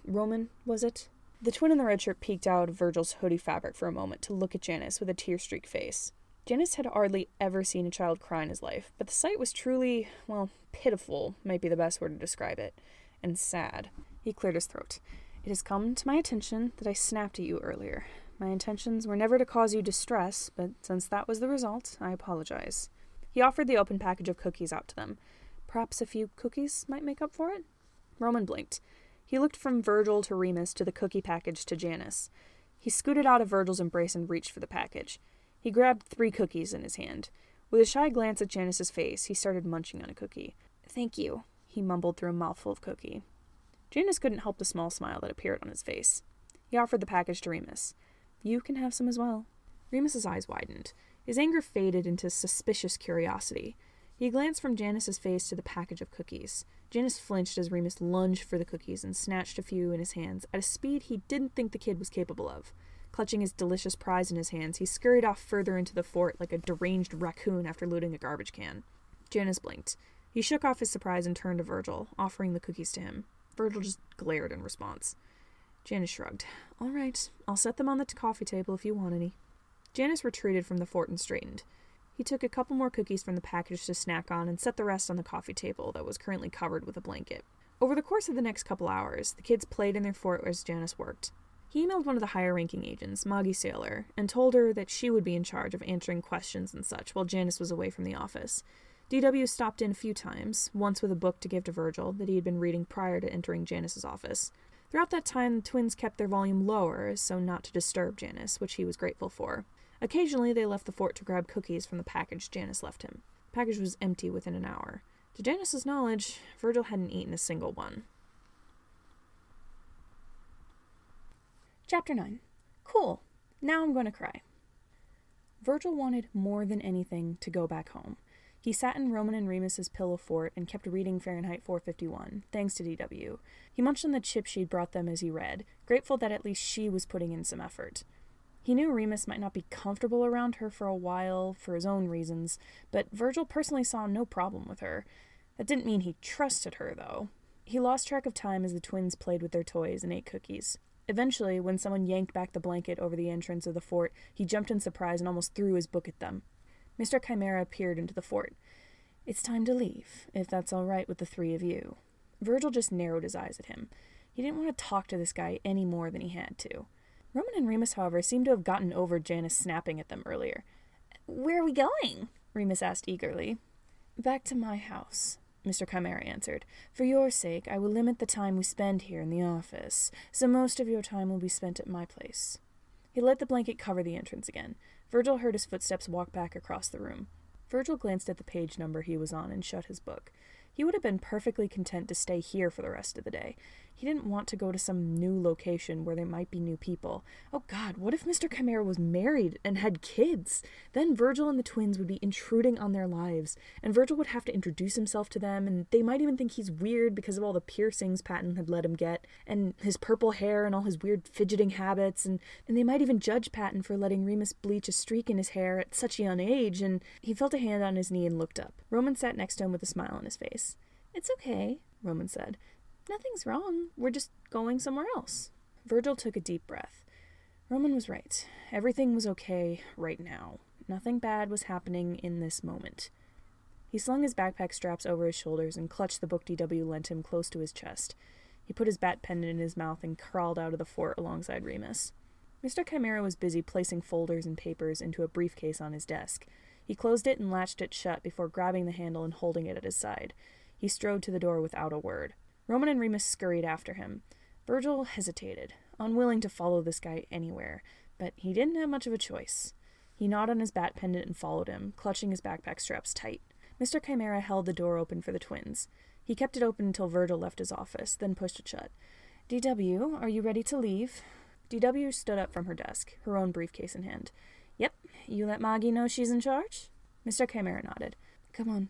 Roman, was it? The twin in the red shirt peeked out of Virgil's hoodie fabric for a moment to look at Janus with a tear-streaked face. Janus had hardly ever seen a child cry in his life, but the sight was truly, well, pitiful might be the best word to describe it, and sad. He cleared his throat. It has come to my attention that I snapped at you earlier. My intentions were never to cause you distress, but since that was the result, I apologize. He offered the open package of cookies out to them. Perhaps a few cookies might make up for it? Roman blinked. He looked from Virgil to Remus to the cookie package to Janus. He scooted out of Virgil's embrace and reached for the package. He grabbed 3 cookies in his hand. With a shy glance at Janus's face, he started munching on a cookie. Thank you, he mumbled through a mouthful of cookie. Janus couldn't help the small smile that appeared on his face. He offered the package to Remus. You can have some as well. Remus's eyes widened. His anger faded into suspicious curiosity. He glanced from Janus's face to the package of cookies. Janus flinched as Remus lunged for the cookies and snatched a few in his hands at a speed he didn't think the kid was capable of. Clutching his delicious prize in his hands, he scurried off further into the fort like a deranged raccoon after looting a garbage can. Janus blinked. He shook off his surprise and turned to Virgil, offering the cookies to him. Virgil just glared in response. Janus shrugged. "All right, I'll set them on the coffee table if you want any." Janus retreated from the fort and straightened. He took a couple more cookies from the package to snack on and set the rest on the coffee table that was currently covered with a blanket. Over the course of the next couple hours, the kids played in their fort as Janus worked. He emailed one of the higher-ranking agents, Moggy Sailor, and told her that she would be in charge of answering questions and such while Janus was away from the office. DW stopped in a few times, once with a book to give to Virgil that he had been reading prior to entering Janus's office. Throughout that time, the twins kept their volume lower, so not to disturb Janus, which he was grateful for. Occasionally, they left the fort to grab cookies from the package Janus left him. The package was empty within an hour. To Janus's knowledge, Virgil hadn't eaten a single one. Chapter 9. Cool. Now I'm going to cry. Virgil wanted more than anything to go back home. He sat in Roman and Remus's pillow fort and kept reading Fahrenheit 451, thanks to DW. He munched on the chips she'd brought them as he read, grateful that at least she was putting in some effort. He knew Remus might not be comfortable around her for a while, for his own reasons, but Virgil personally saw no problem with her. That didn't mean he trusted her, though. He lost track of time as the twins played with their toys and ate cookies. Eventually, when someone yanked back the blanket over the entrance of the fort, he jumped in surprise and almost threw his book at them. Mr. Chimera peered into the fort. "It's time to leave, if that's all right with the three of you." Virgil just narrowed his eyes at him. He didn't want to talk to this guy any more than he had to. Roman and Remus, however, seemed to have gotten over Janus snapping at them earlier. "Where are we going?" Remus asked eagerly. "Back to my house," Mr. Chimera answered. "For your sake, I will limit the time we spend here in the office, so most of your time will be spent at my place." He let the blanket cover the entrance again. Virgil heard his footsteps walk back across the room. Virgil glanced at the page number he was on and shut his book. He would have been perfectly content to stay here for the rest of the day. He didn't want to go to some new location where there might be new people. Oh God, what if Mr. Chimera was married and had kids? Then Virgil and the twins would be intruding on their lives, and Virgil would have to introduce himself to them, and they might even think he's weird because of all the piercings Patton had let him get, and his purple hair and all his weird fidgeting habits, and they might even judge Patton for letting Remus bleach a streak in his hair at such a young age, and he felt a hand on his knee and looked up. Roman sat next to him with a smile on his face. "It's okay," Roman said. "Nothing's wrong. We're just going somewhere else." Virgil took a deep breath. Roman was right. Everything was okay right now. Nothing bad was happening in this moment. He slung his backpack straps over his shoulders and clutched the book DW lent him close to his chest. He put his bat pendant in his mouth and crawled out of the fort alongside Remus. Mr. Chimera was busy placing folders and papers into a briefcase on his desk. He closed it and latched it shut before grabbing the handle and holding it at his side. He strode to the door without a word. Roman and Remus scurried after him. Virgil hesitated, unwilling to follow this guy anywhere, but he didn't have much of a choice. He gnawed on his bat pendant and followed him, clutching his backpack straps tight. Mr. Chimera held the door open for the twins. He kept it open until Virgil left his office, then pushed it shut. "DW, are you ready to leave?" DW stood up from her desk, her own briefcase in hand. "Yep. You let Moggy know she's in charge?" Mr. Chimera nodded. "Come on,"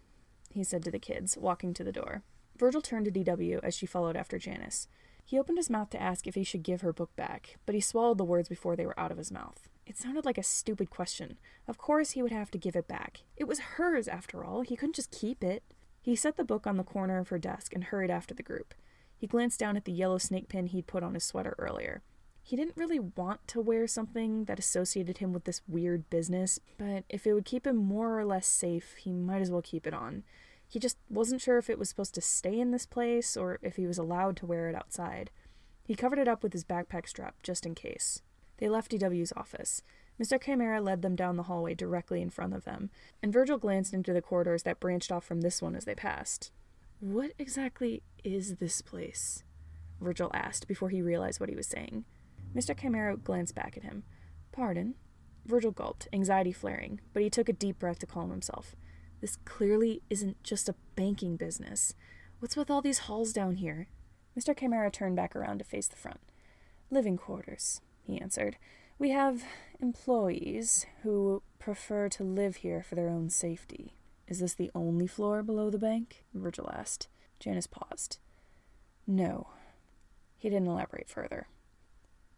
he said to the kids, walking to the door. Virgil turned to DW as she followed after Janus. He opened his mouth to ask if he should give her book back, but he swallowed the words before they were out of his mouth. It sounded like a stupid question. Of course he would have to give it back. It was hers, after all. He couldn't just keep it. He set the book on the corner of her desk and hurried after the group. He glanced down at the yellow snake pin he'd put on his sweater earlier. He didn't really want to wear something that associated him with this weird business, but if it would keep him more or less safe, he might as well keep it on. He just wasn't sure if it was supposed to stay in this place or if he was allowed to wear it outside. He covered it up with his backpack strap, just in case. They left DW's office. Mr. Chimera led them down the hallway directly in front of them, and Virgil glanced into the corridors that branched off from this one as they passed. "What exactly is this place?" Virgil asked before he realized what he was saying. Mr. Chimera glanced back at him. "Pardon?" Virgil gulped, anxiety flaring, but he took a deep breath to calm himself. "This clearly isn't just a banking business. What's with all these halls down here?" Mr. Chimera turned back around to face the front. "Living quarters," he answered. We have employees who prefer to live here for their own safety. Is this the only floor below the bank? Virgil asked. Janus paused. No. He didn't elaborate further.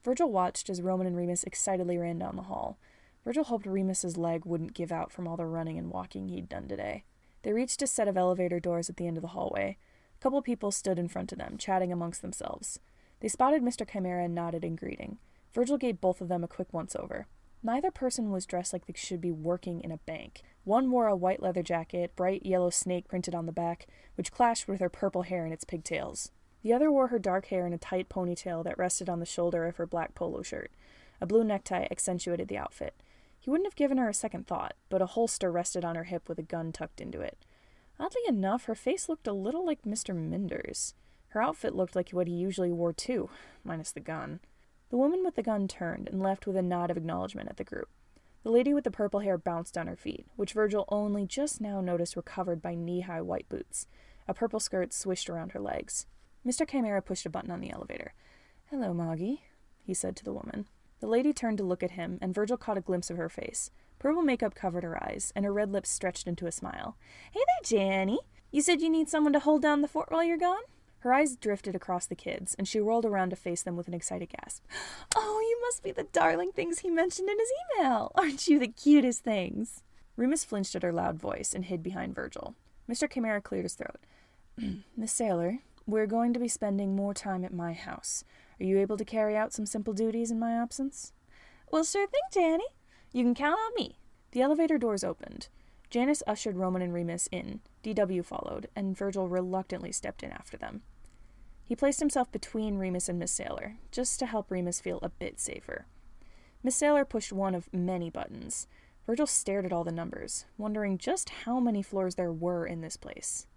Virgil watched as Roman and Remus excitedly ran down the hall. Virgil hoped Remus's leg wouldn't give out from all the running and walking he'd done today. They reached a set of elevator doors at the end of the hallway. A couple people stood in front of them, chatting amongst themselves. They spotted Mr. Chimera and nodded in greeting. Virgil gave both of them a quick once-over. Neither person was dressed like they should be working in a bank. One wore a white leather jacket, bright yellow snake printed on the back, which clashed with her purple hair and its pigtails. The other wore her dark hair in a tight ponytail that rested on the shoulder of her black polo shirt. A blue necktie accentuated the outfit. He wouldn't have given her a second thought, but a holster rested on her hip with a gun tucked into it. Oddly enough, her face looked a little like Mr. Minder's. Her outfit looked like what he usually wore too, minus the gun. The woman with the gun turned and left with a nod of acknowledgement at the group. The lady with the purple hair bounced on her feet, which Virgil only just now noticed were covered by knee-high white boots. A purple skirt swished around her legs. Mr. Chimera pushed a button on the elevator. "Hello, Moggy," he said to the woman. The lady turned to look at him, and Virgil caught a glimpse of her face. Purple makeup covered her eyes, and her red lips stretched into a smile. "Hey there, Janny. You said you need someone to hold down the fort while you're gone?" Her eyes drifted across the kids, and she whirled around to face them with an excited gasp. "Oh, you must be the darling things he mentioned in his email. Aren't you the cutest things?" Remus flinched at her loud voice and hid behind Virgil. Mr. Chimera cleared his throat. "Miss Sailor, we're going to be spending more time at my house. Are you able to carry out some simple duties in my absence?" "Well, sure thing, Janny. You can count on me." The elevator doors opened. Janus ushered Roman and Remus in. DW followed, and Virgil reluctantly stepped in after them. He placed himself between Remus and Miss Sailor, just to help Remus feel a bit safer. Miss Sailor pushed one of many buttons. Virgil stared at all the numbers, wondering just how many floors there were in this place.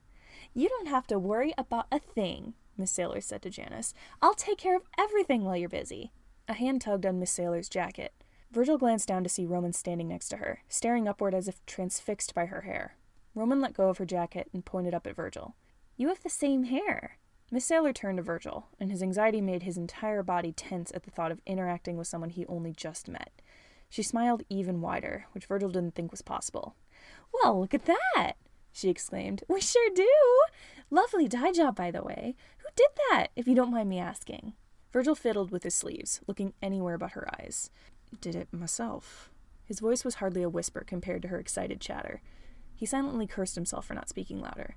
"You don't have to worry about a thing," Miss Sailor said to Janus. "I'll take care of everything while you're busy." A hand tugged on Miss Sailor's jacket. Virgil glanced down to see Roman standing next to her, staring upward as if transfixed by her hair. Roman let go of her jacket and pointed up at Virgil. "You have the same hair." Miss Sailor turned to Virgil, and his anxiety made his entire body tense at the thought of interacting with someone he only just met. She smiled even wider, which Virgil didn't think was possible. "Well, look at that!" she exclaimed. "We sure do! Lovely dye job, by the way. Who did that, if you don't mind me asking?" Virgil fiddled with his sleeves, looking anywhere but her eyes. "Did it myself." His voice was hardly a whisper compared to her excited chatter. He silently cursed himself for not speaking louder.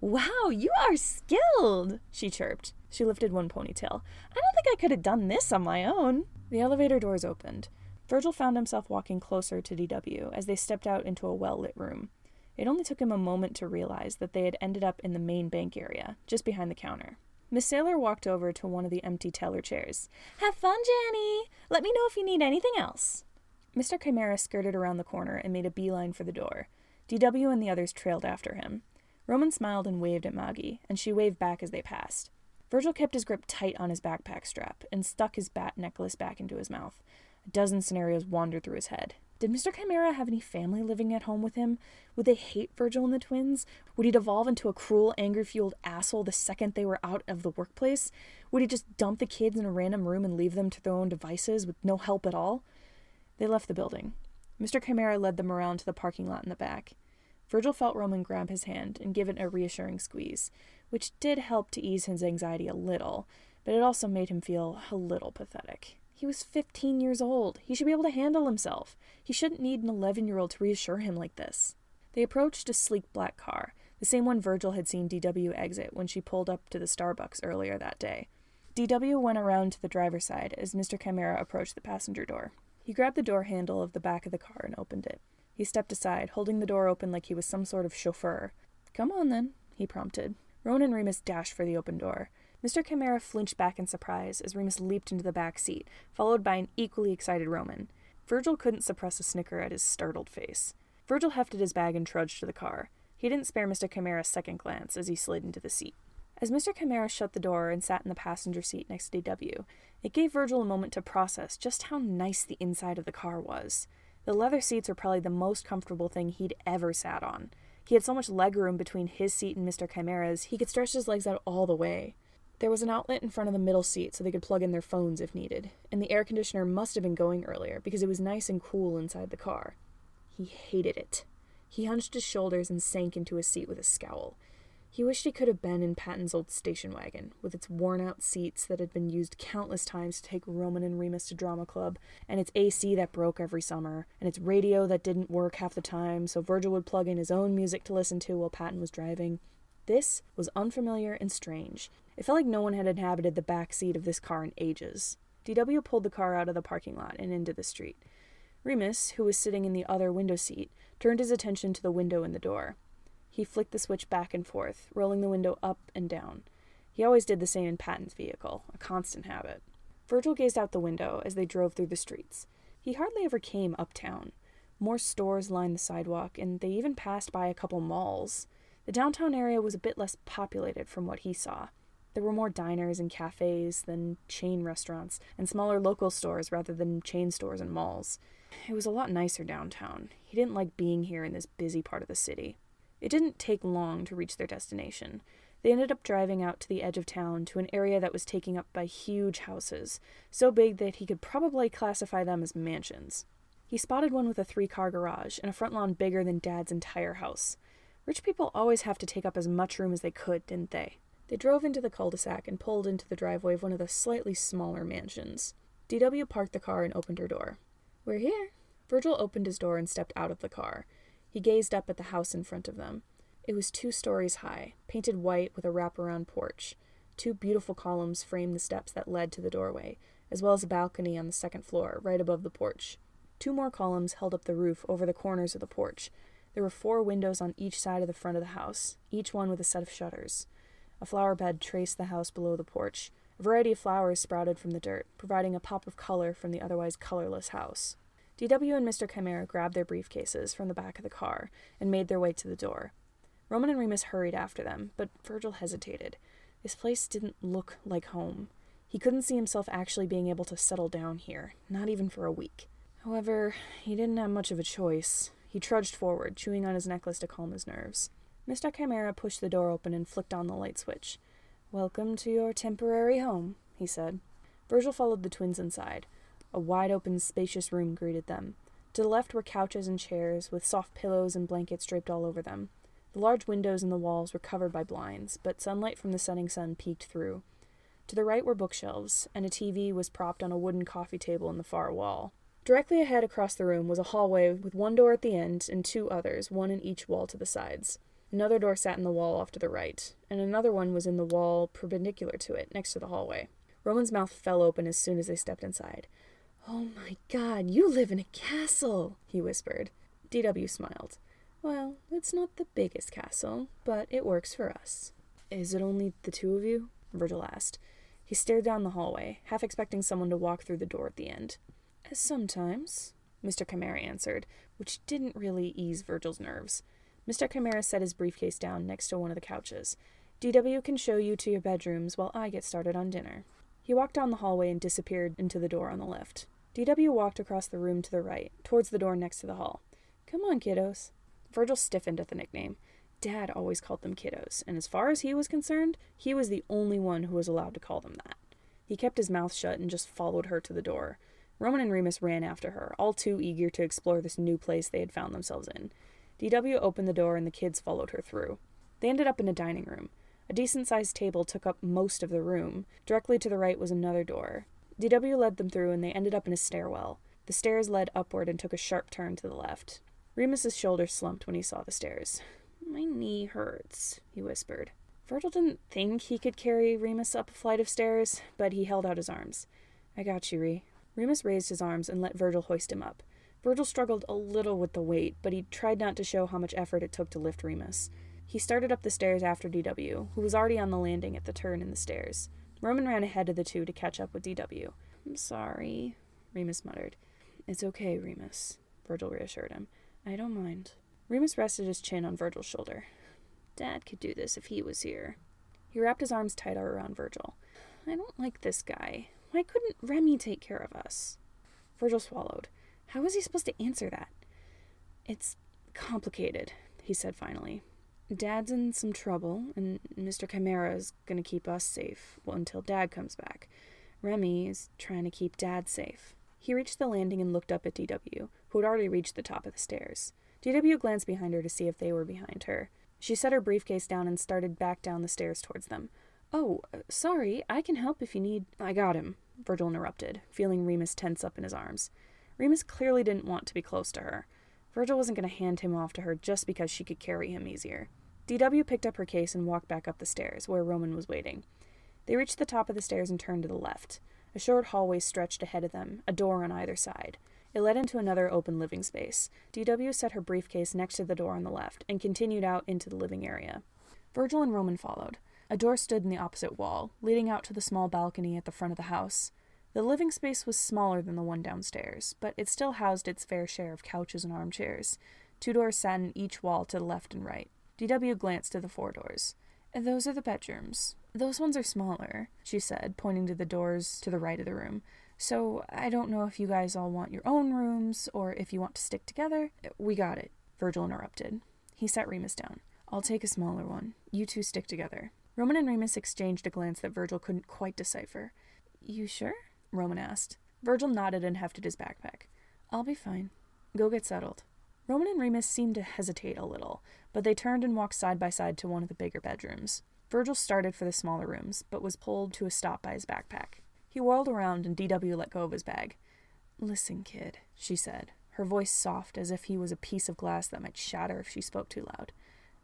"Wow, you are skilled," she chirped. She lifted one ponytail. "I don't think I could have done this on my own." The elevator doors opened. Virgil found himself walking closer to DW as they stepped out into a well-lit room. It only took him a moment to realize that they had ended up in the main bank area, just behind the counter. Miss Sailor walked over to one of the empty teller chairs. "Have fun, Janny! Let me know if you need anything else." Mr. Chimera skirted around the corner and made a beeline for the door. DW and the others trailed after him. Roman smiled and waved at Maggie, and she waved back as they passed. Virgil kept his grip tight on his backpack strap and stuck his bat necklace back into his mouth. A dozen scenarios wandered through his head. Did Mr. Chimera have any family living at home with him? Would they hate Virgil and the twins? Would he devolve into a cruel, anger-fueled asshole the second they were out of the workplace? Would he just dump the kids in a random room and leave them to their own devices with no help at all? They left the building. Mr. Chimera led them around to the parking lot in the back. Virgil felt Roman grab his hand and give it a reassuring squeeze, which did help to ease his anxiety a little, but it also made him feel a little pathetic. He was 15 years old. He should be able to handle himself. He shouldn't need an 11-year-old to reassure him like this. They approached a sleek black car, the same one Virgil had seen DW exit when she pulled up to the Starbucks earlier that day. DW went around to the driver's side as Mr. Chimera approached the passenger door. He grabbed the door handle of the back of the car and opened it. He stepped aside, holding the door open like he was some sort of chauffeur. "Come on, then," he prompted. Ronan and Remus dashed for the open door. Mr. Chimera flinched back in surprise as Remus leaped into the back seat, followed by an equally excited Roman. Virgil couldn't suppress a snicker at his startled face. Virgil hefted his bag and trudged to the car. He didn't spare Mr. Chimera a second glance as he slid into the seat. As Mr. Chimera shut the door and sat in the passenger seat next to DW, it gave Virgil a moment to process just how nice the inside of the car was. The leather seats were probably the most comfortable thing he'd ever sat on. He had so much legroom between his seat and Mr. Chimera's, he could stretch his legs out all the way. There was an outlet in front of the middle seat so they could plug in their phones if needed, and the air conditioner must have been going earlier because it was nice and cool inside the car. He hated it. He hunched his shoulders and sank into his seat with a scowl. He wished he could have been in Patton's old station wagon, with its worn-out seats that had been used countless times to take Roman and Remus to drama club, and its AC that broke every summer, and its radio that didn't work half the time, so Virgil would plug in his own music to listen to while Patton was driving. This was unfamiliar and strange. It felt like no one had inhabited the back seat of this car in ages. DW pulled the car out of the parking lot and into the street. Remus, who was sitting in the other window seat, turned his attention to the window in the door. He flicked the switch back and forth, rolling the window up and down. He always did the same in Patton's vehicle, a constant habit. Virgil gazed out the window as they drove through the streets. He hardly ever came uptown. More stores lined the sidewalk, and they even passed by a couple malls. The downtown area was a bit less populated from what he saw. There were more diners and cafes than chain restaurants, and smaller local stores rather than chain stores and malls. It was a lot nicer downtown. He didn't like being here in this busy part of the city. It didn't take long to reach their destination. They ended up driving out to the edge of town to an area that was taken up by huge houses, so big that he could probably classify them as mansions. He spotted one with a 3-car garage and a front lawn bigger than Dad's entire house. Rich people always have to take up as much room as they could, didn't they? They drove into the cul-de-sac and pulled into the driveway of one of the slightly smaller mansions. DW parked the car and opened her door. "We're here." Virgil opened his door and stepped out of the car. He gazed up at the house in front of them. It was 2 stories high, painted white with a wraparound porch. 2 beautiful columns framed the steps that led to the doorway, as well as a balcony on the 2nd floor, right above the porch. 2 more columns held up the roof over the corners of the porch. There were 4 windows on each side of the front of the house, each one with a set of shutters. A flower bed traced the house below the porch. A variety of flowers sprouted from the dirt, providing a pop of color from the otherwise colorless house. DW and Mr. Chimera grabbed their briefcases from the back of the car and made their way to the door. Roman and Remus hurried after them, but Virgil hesitated. This place didn't look like home. He couldn't see himself actually being able to settle down here, not even for a week. However, he didn't have much of a choice. He trudged forward, chewing on his necklace to calm his nerves. Mr. Chimera pushed the door open and flicked on the light switch. "Welcome to your temporary home," he said. Virgil followed the twins inside. A wide-open, spacious room greeted them. To the left were couches and chairs, with soft pillows and blankets draped all over them. The large windows in the walls were covered by blinds, but sunlight from the setting sun peeked through. To the right were bookshelves, and a TV was propped on a wooden coffee table in the far wall. Directly ahead across the room was a hallway with 1 door at the end and 2 others, 1 in each wall to the sides. Another door sat in the wall off to the right, and another one was in the wall perpendicular to it, next to the hallway. Roman's mouth fell open as soon as they stepped inside. "Oh my God, you live in a castle," he whispered. DW smiled. "Well, it's not the biggest castle, but it works for us." "Is it only the 2 of you?" Virgil asked. He stared down the hallway, half expecting someone to walk through the door at the end. "Sometimes," Mr. Chimera answered, which didn't really ease Virgil's nerves. Mr. Chimera set his briefcase down next to one of the couches. "DW can show you to your bedrooms while I get started on dinner." He walked down the hallway and disappeared into the door on the left. DW walked across the room to the right, towards the door next to the hall. "Come on, kiddos." Virgil stiffened at the nickname. Dad always called them kiddos, and as far as he was concerned, he was the only one who was allowed to call them that. He kept his mouth shut and just followed her to the door. Roman and Remus ran after her, all too eager to explore this new place they had found themselves in. DW opened the door and the kids followed her through. They ended up in a dining room. A decent-sized table took up most of the room. Directly to the right was another door. DW led them through and they ended up in a stairwell. The stairs led upward and took a sharp turn to the left. Remus's shoulders slumped when he saw the stairs. "My knee hurts," he whispered. Virgil didn't think he could carry Remus up a flight of stairs, but he held out his arms. "I got you, Ree." Remus raised his arms and let Virgil hoist him up. Virgil struggled a little with the weight, but he tried not to show how much effort it took to lift Remus. He started up the stairs after DW, who was already on the landing at the turn in the stairs. Roman ran ahead of the 2 to catch up with DW. "I'm sorry," Remus muttered. "It's okay, Remus," Virgil reassured him. "I don't mind." Remus rested his chin on Virgil's shoulder. "Dad could do this if he was here." He wrapped his arms tighter around Virgil. "I don't like this guy. Why couldn't Remy take care of us?" Virgil swallowed. How was he supposed to answer that? "It's complicated," he said finally. Dad's in some trouble, and Mr. Chimera is gonna keep us safe until Dad comes back. Remy is trying to keep Dad safe. He reached the landing and looked up at DW, who had already reached the top of the stairs. DW glanced behind her to see if they were behind her. She set her briefcase down and started back down the stairs towards them. "Oh, sorry, I can help if you need—" "I got him," Virgil interrupted, feeling Remus tense up in his arms. Remus clearly didn't want to be close to her. Virgil wasn't going to hand him off to her just because she could carry him easier. DW picked up her case and walked back up the stairs, where Roman was waiting. They reached the top of the stairs and turned to the left. A short hallway stretched ahead of them, a door on either side. It led into another open living space. DW set her briefcase next to the door on the left and continued out into the living area. Virgil and Roman followed. A door stood in the opposite wall, leading out to the small balcony at the front of the house. The living space was smaller than the one downstairs, but it still housed its fair share of couches and armchairs. 2 doors sat in each wall to the left and right. DW glanced to the 4 doors. "Those are the bedrooms. Those ones are smaller," she said, pointing to the doors to the right of the room. "So I don't know if you guys all want your own rooms, or if you want to stick together." "We got it," Virgil interrupted. He sat Remus down. "I'll take a smaller one. You two stick together." Roman and Remus exchanged a glance that Virgil couldn't quite decipher. "You sure?" Roman asked. Virgil nodded and hefted his backpack. "I'll be fine. Go get settled." Roman and Remus seemed to hesitate a little, but they turned and walked side by side to one of the bigger bedrooms. Virgil started for the smaller rooms, but was pulled to a stop by his backpack. He whirled around and DW let go of his bag. "Listen, kid," she said, her voice soft as if he was a piece of glass that might shatter if she spoke too loud.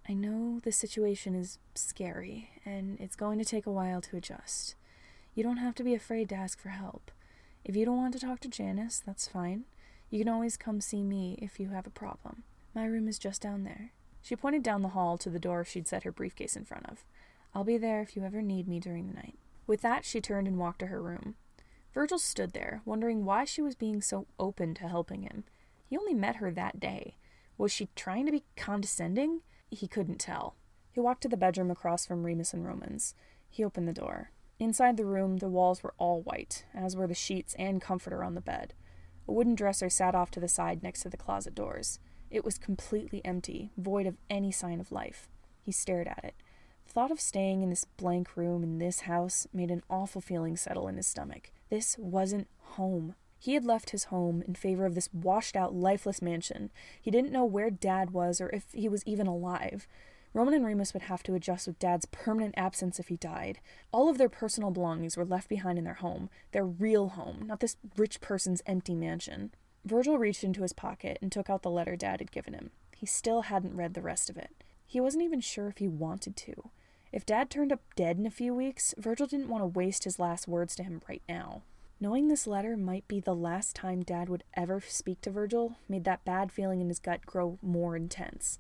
"I know the situation is scary, and it's going to take a while to adjust. You don't have to be afraid to ask for help. If you don't want to talk to Janus, that's fine. You can always come see me if you have a problem. My room is just down there." She pointed down the hall to the door she'd set her briefcase in front of. "I'll be there if you ever need me during the night." With that, she turned and walked to her room. Virgil stood there, wondering why she was being so open to helping him. He only met her that day. Was she trying to be condescending? He couldn't tell. He walked to the bedroom across from Remus and Roman's. He opened the door. Inside the room, the walls were all white, as were the sheets and comforter on the bed. A wooden dresser sat off to the side next to the closet doors. It was completely empty, void of any sign of life. He stared at it. The thought of staying in this blank room in this house made an awful feeling settle in his stomach. This wasn't home. He had left his home in favor of this washed-out, lifeless mansion. He didn't know where Dad was or if he was even alive. Roman and Remus would have to adjust with Dad's permanent absence if he died. All of their personal belongings were left behind in their home, their real home, not this rich person's empty mansion. Virgil reached into his pocket and took out the letter Dad had given him. He still hadn't read the rest of it. He wasn't even sure if he wanted to. If Dad turned up dead in a few weeks, Virgil didn't want to waste his last words to him right now. Knowing this letter might be the last time Dad would ever speak to Virgil made that bad feeling in his gut grow more intense.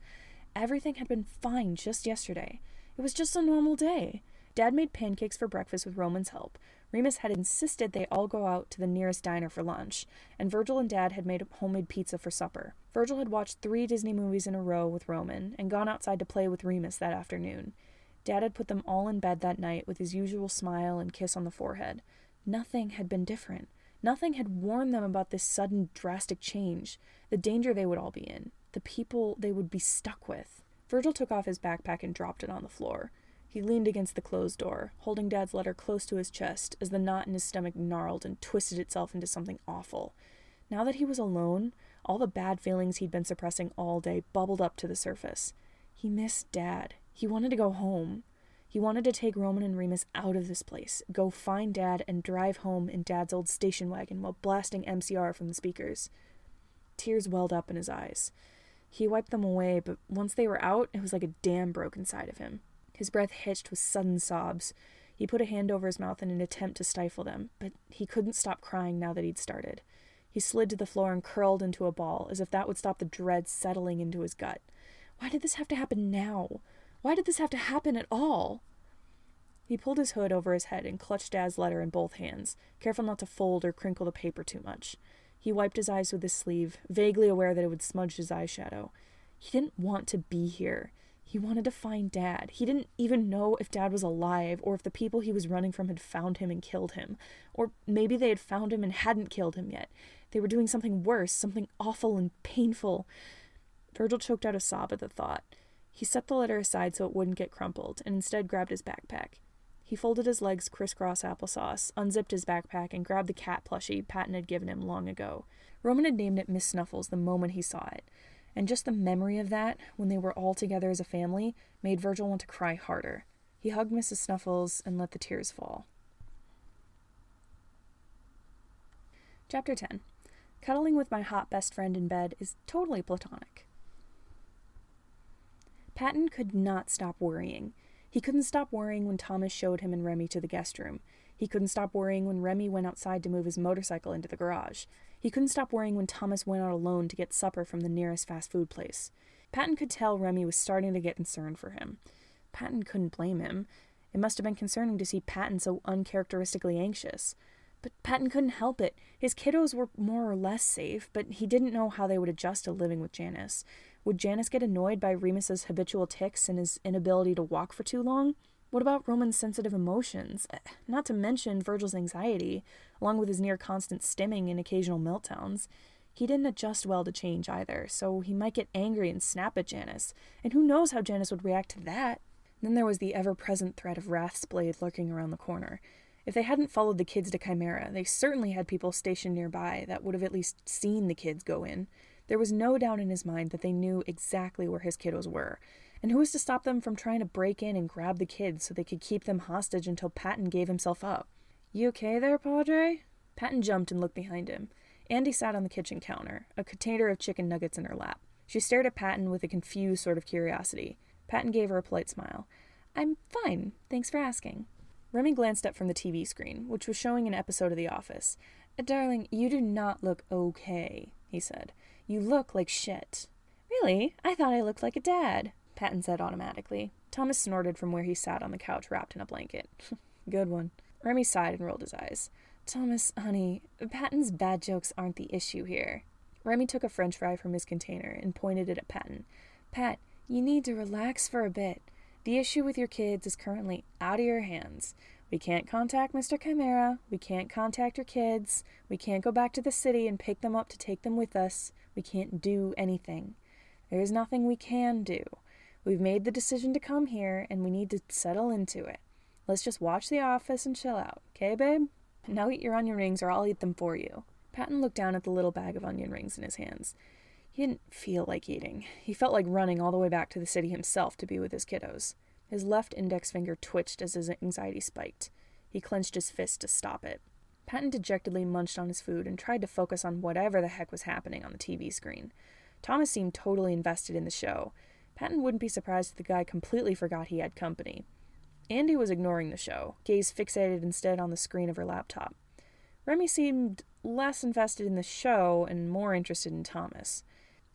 Everything had been fine just yesterday. It was just a normal day. Dad made pancakes for breakfast with Roman's help. Remus had insisted they all go out to the nearest diner for lunch, and Virgil and Dad had made homemade pizza for supper. Virgil had watched 3 Disney movies in a row with Roman and gone outside to play with Remus that afternoon. Dad had put them all in bed that night with his usual smile and kiss on the forehead. Nothing had been different. Nothing had warned them about this sudden, drastic change, the danger they would all be in, the people they would be stuck with. Virgil took off his backpack and dropped it on the floor. He leaned against the closed door, holding Dad's letter close to his chest as the knot in his stomach gnarled and twisted itself into something awful. Now that he was alone, all the bad feelings he'd been suppressing all day bubbled up to the surface. He missed Dad. He wanted to go home. He wanted to take Roman and Remus out of this place, go find Dad, and drive home in Dad's old station wagon while blasting MCR from the speakers. Tears welled up in his eyes. He wiped them away, but once they were out, it was like a dam broke inside of him. His breath hitched with sudden sobs. He put a hand over his mouth in an attempt to stifle them, but he couldn't stop crying now that he'd started. He slid to the floor and curled into a ball, as if that would stop the dread settling into his gut. Why did this have to happen now? Why did this have to happen at all? He pulled his hood over his head and clutched Dad's letter in both hands, careful not to fold or crinkle the paper too much. He wiped his eyes with his sleeve, vaguely aware that it would smudge his eyeshadow. He didn't want to be here. He wanted to find Dad. He didn't even know if Dad was alive, or if the people he was running from had found him and killed him. Or maybe they had found him and hadn't killed him yet. They were doing something worse, something awful and painful. Virgil choked out a sob at the thought. He set the letter aside so it wouldn't get crumpled, and instead grabbed his backpack. He folded his legs crisscross applesauce, unzipped his backpack, and grabbed the cat plushie Patton had given him long ago. Roman had named it Miss Snuffles the moment he saw it, and just the memory of that, when they were all together as a family, made Virgil want to cry harder. He hugged Mrs. Snuffles and let the tears fall. Chapter 10. Cuddling with my hot best friend in bed is totally platonic. Patton could not stop worrying. He couldn't stop worrying when Thomas showed him and Remy to the guest room. He couldn't stop worrying when Remy went outside to move his motorcycle into the garage. He couldn't stop worrying when Thomas went out alone to get supper from the nearest fast food place. Patton could tell Remy was starting to get concerned for him. Patton couldn't blame him. It must have been concerning to see Patton so uncharacteristically anxious. But Patton couldn't help it. His kiddos were more or less safe, but he didn't know how they would adjust to living with Janus. Would Janus get annoyed by Remus's habitual tics and his inability to walk for too long? What about Roman's sensitive emotions? Not to mention Virgil's anxiety, along with his near-constant stimming and occasional meltdowns. He didn't adjust well to change either, so he might get angry and snap at Janus, and who knows how Janus would react to that? Then there was the ever-present threat of Wrath's blade lurking around the corner. If they hadn't followed the kids to Chimera, they certainly had people stationed nearby that would have at least seen the kids go in. There was no doubt in his mind that they knew exactly where his kiddos were. And who was to stop them from trying to break in and grab the kids so they could keep them hostage until Patton gave himself up? "You okay there, Padre?" Patton jumped and looked behind him. Andy sat on the kitchen counter, a container of chicken nuggets in her lap. She stared at Patton with a confused sort of curiosity. Patton gave her a polite smile. "I'm fine, thanks for asking." Remy glanced up from the TV screen, which was showing an episode of The Office. "Darling, you do not look okay," he said. "You look like shit." "Really? I thought I looked like a dad," Patton said automatically. Thomas snorted from where he sat on the couch wrapped in a blanket. "Good one." Remy sighed and rolled his eyes. "Thomas, honey, Patton's bad jokes aren't the issue here." Remy took a french fry from his container and pointed it at Patton. "Pat, you need to relax for a bit. The issue with your kids is currently out of your hands. We can't contact Mr. Chimera. We can't contact your kids. We can't go back to the city and pick them up to take them with us. We can't do anything. There is nothing we can do. We've made the decision to come here, and we need to settle into it. Let's just watch The Office and chill out, okay, babe? Now eat your onion rings or I'll eat them for you." Patton looked down at the little bag of onion rings in his hands. He didn't feel like eating. He felt like running all the way back to the city himself to be with his kiddos. His left index finger twitched as his anxiety spiked. He clenched his fist to stop it. Patton dejectedly munched on his food and tried to focus on whatever the heck was happening on the TV screen. Thomas seemed totally invested in the show. Patton wouldn't be surprised if the guy completely forgot he had company. Andy was ignoring the show, gaze fixated instead on the screen of her laptop. Remy seemed less invested in the show and more interested in Thomas.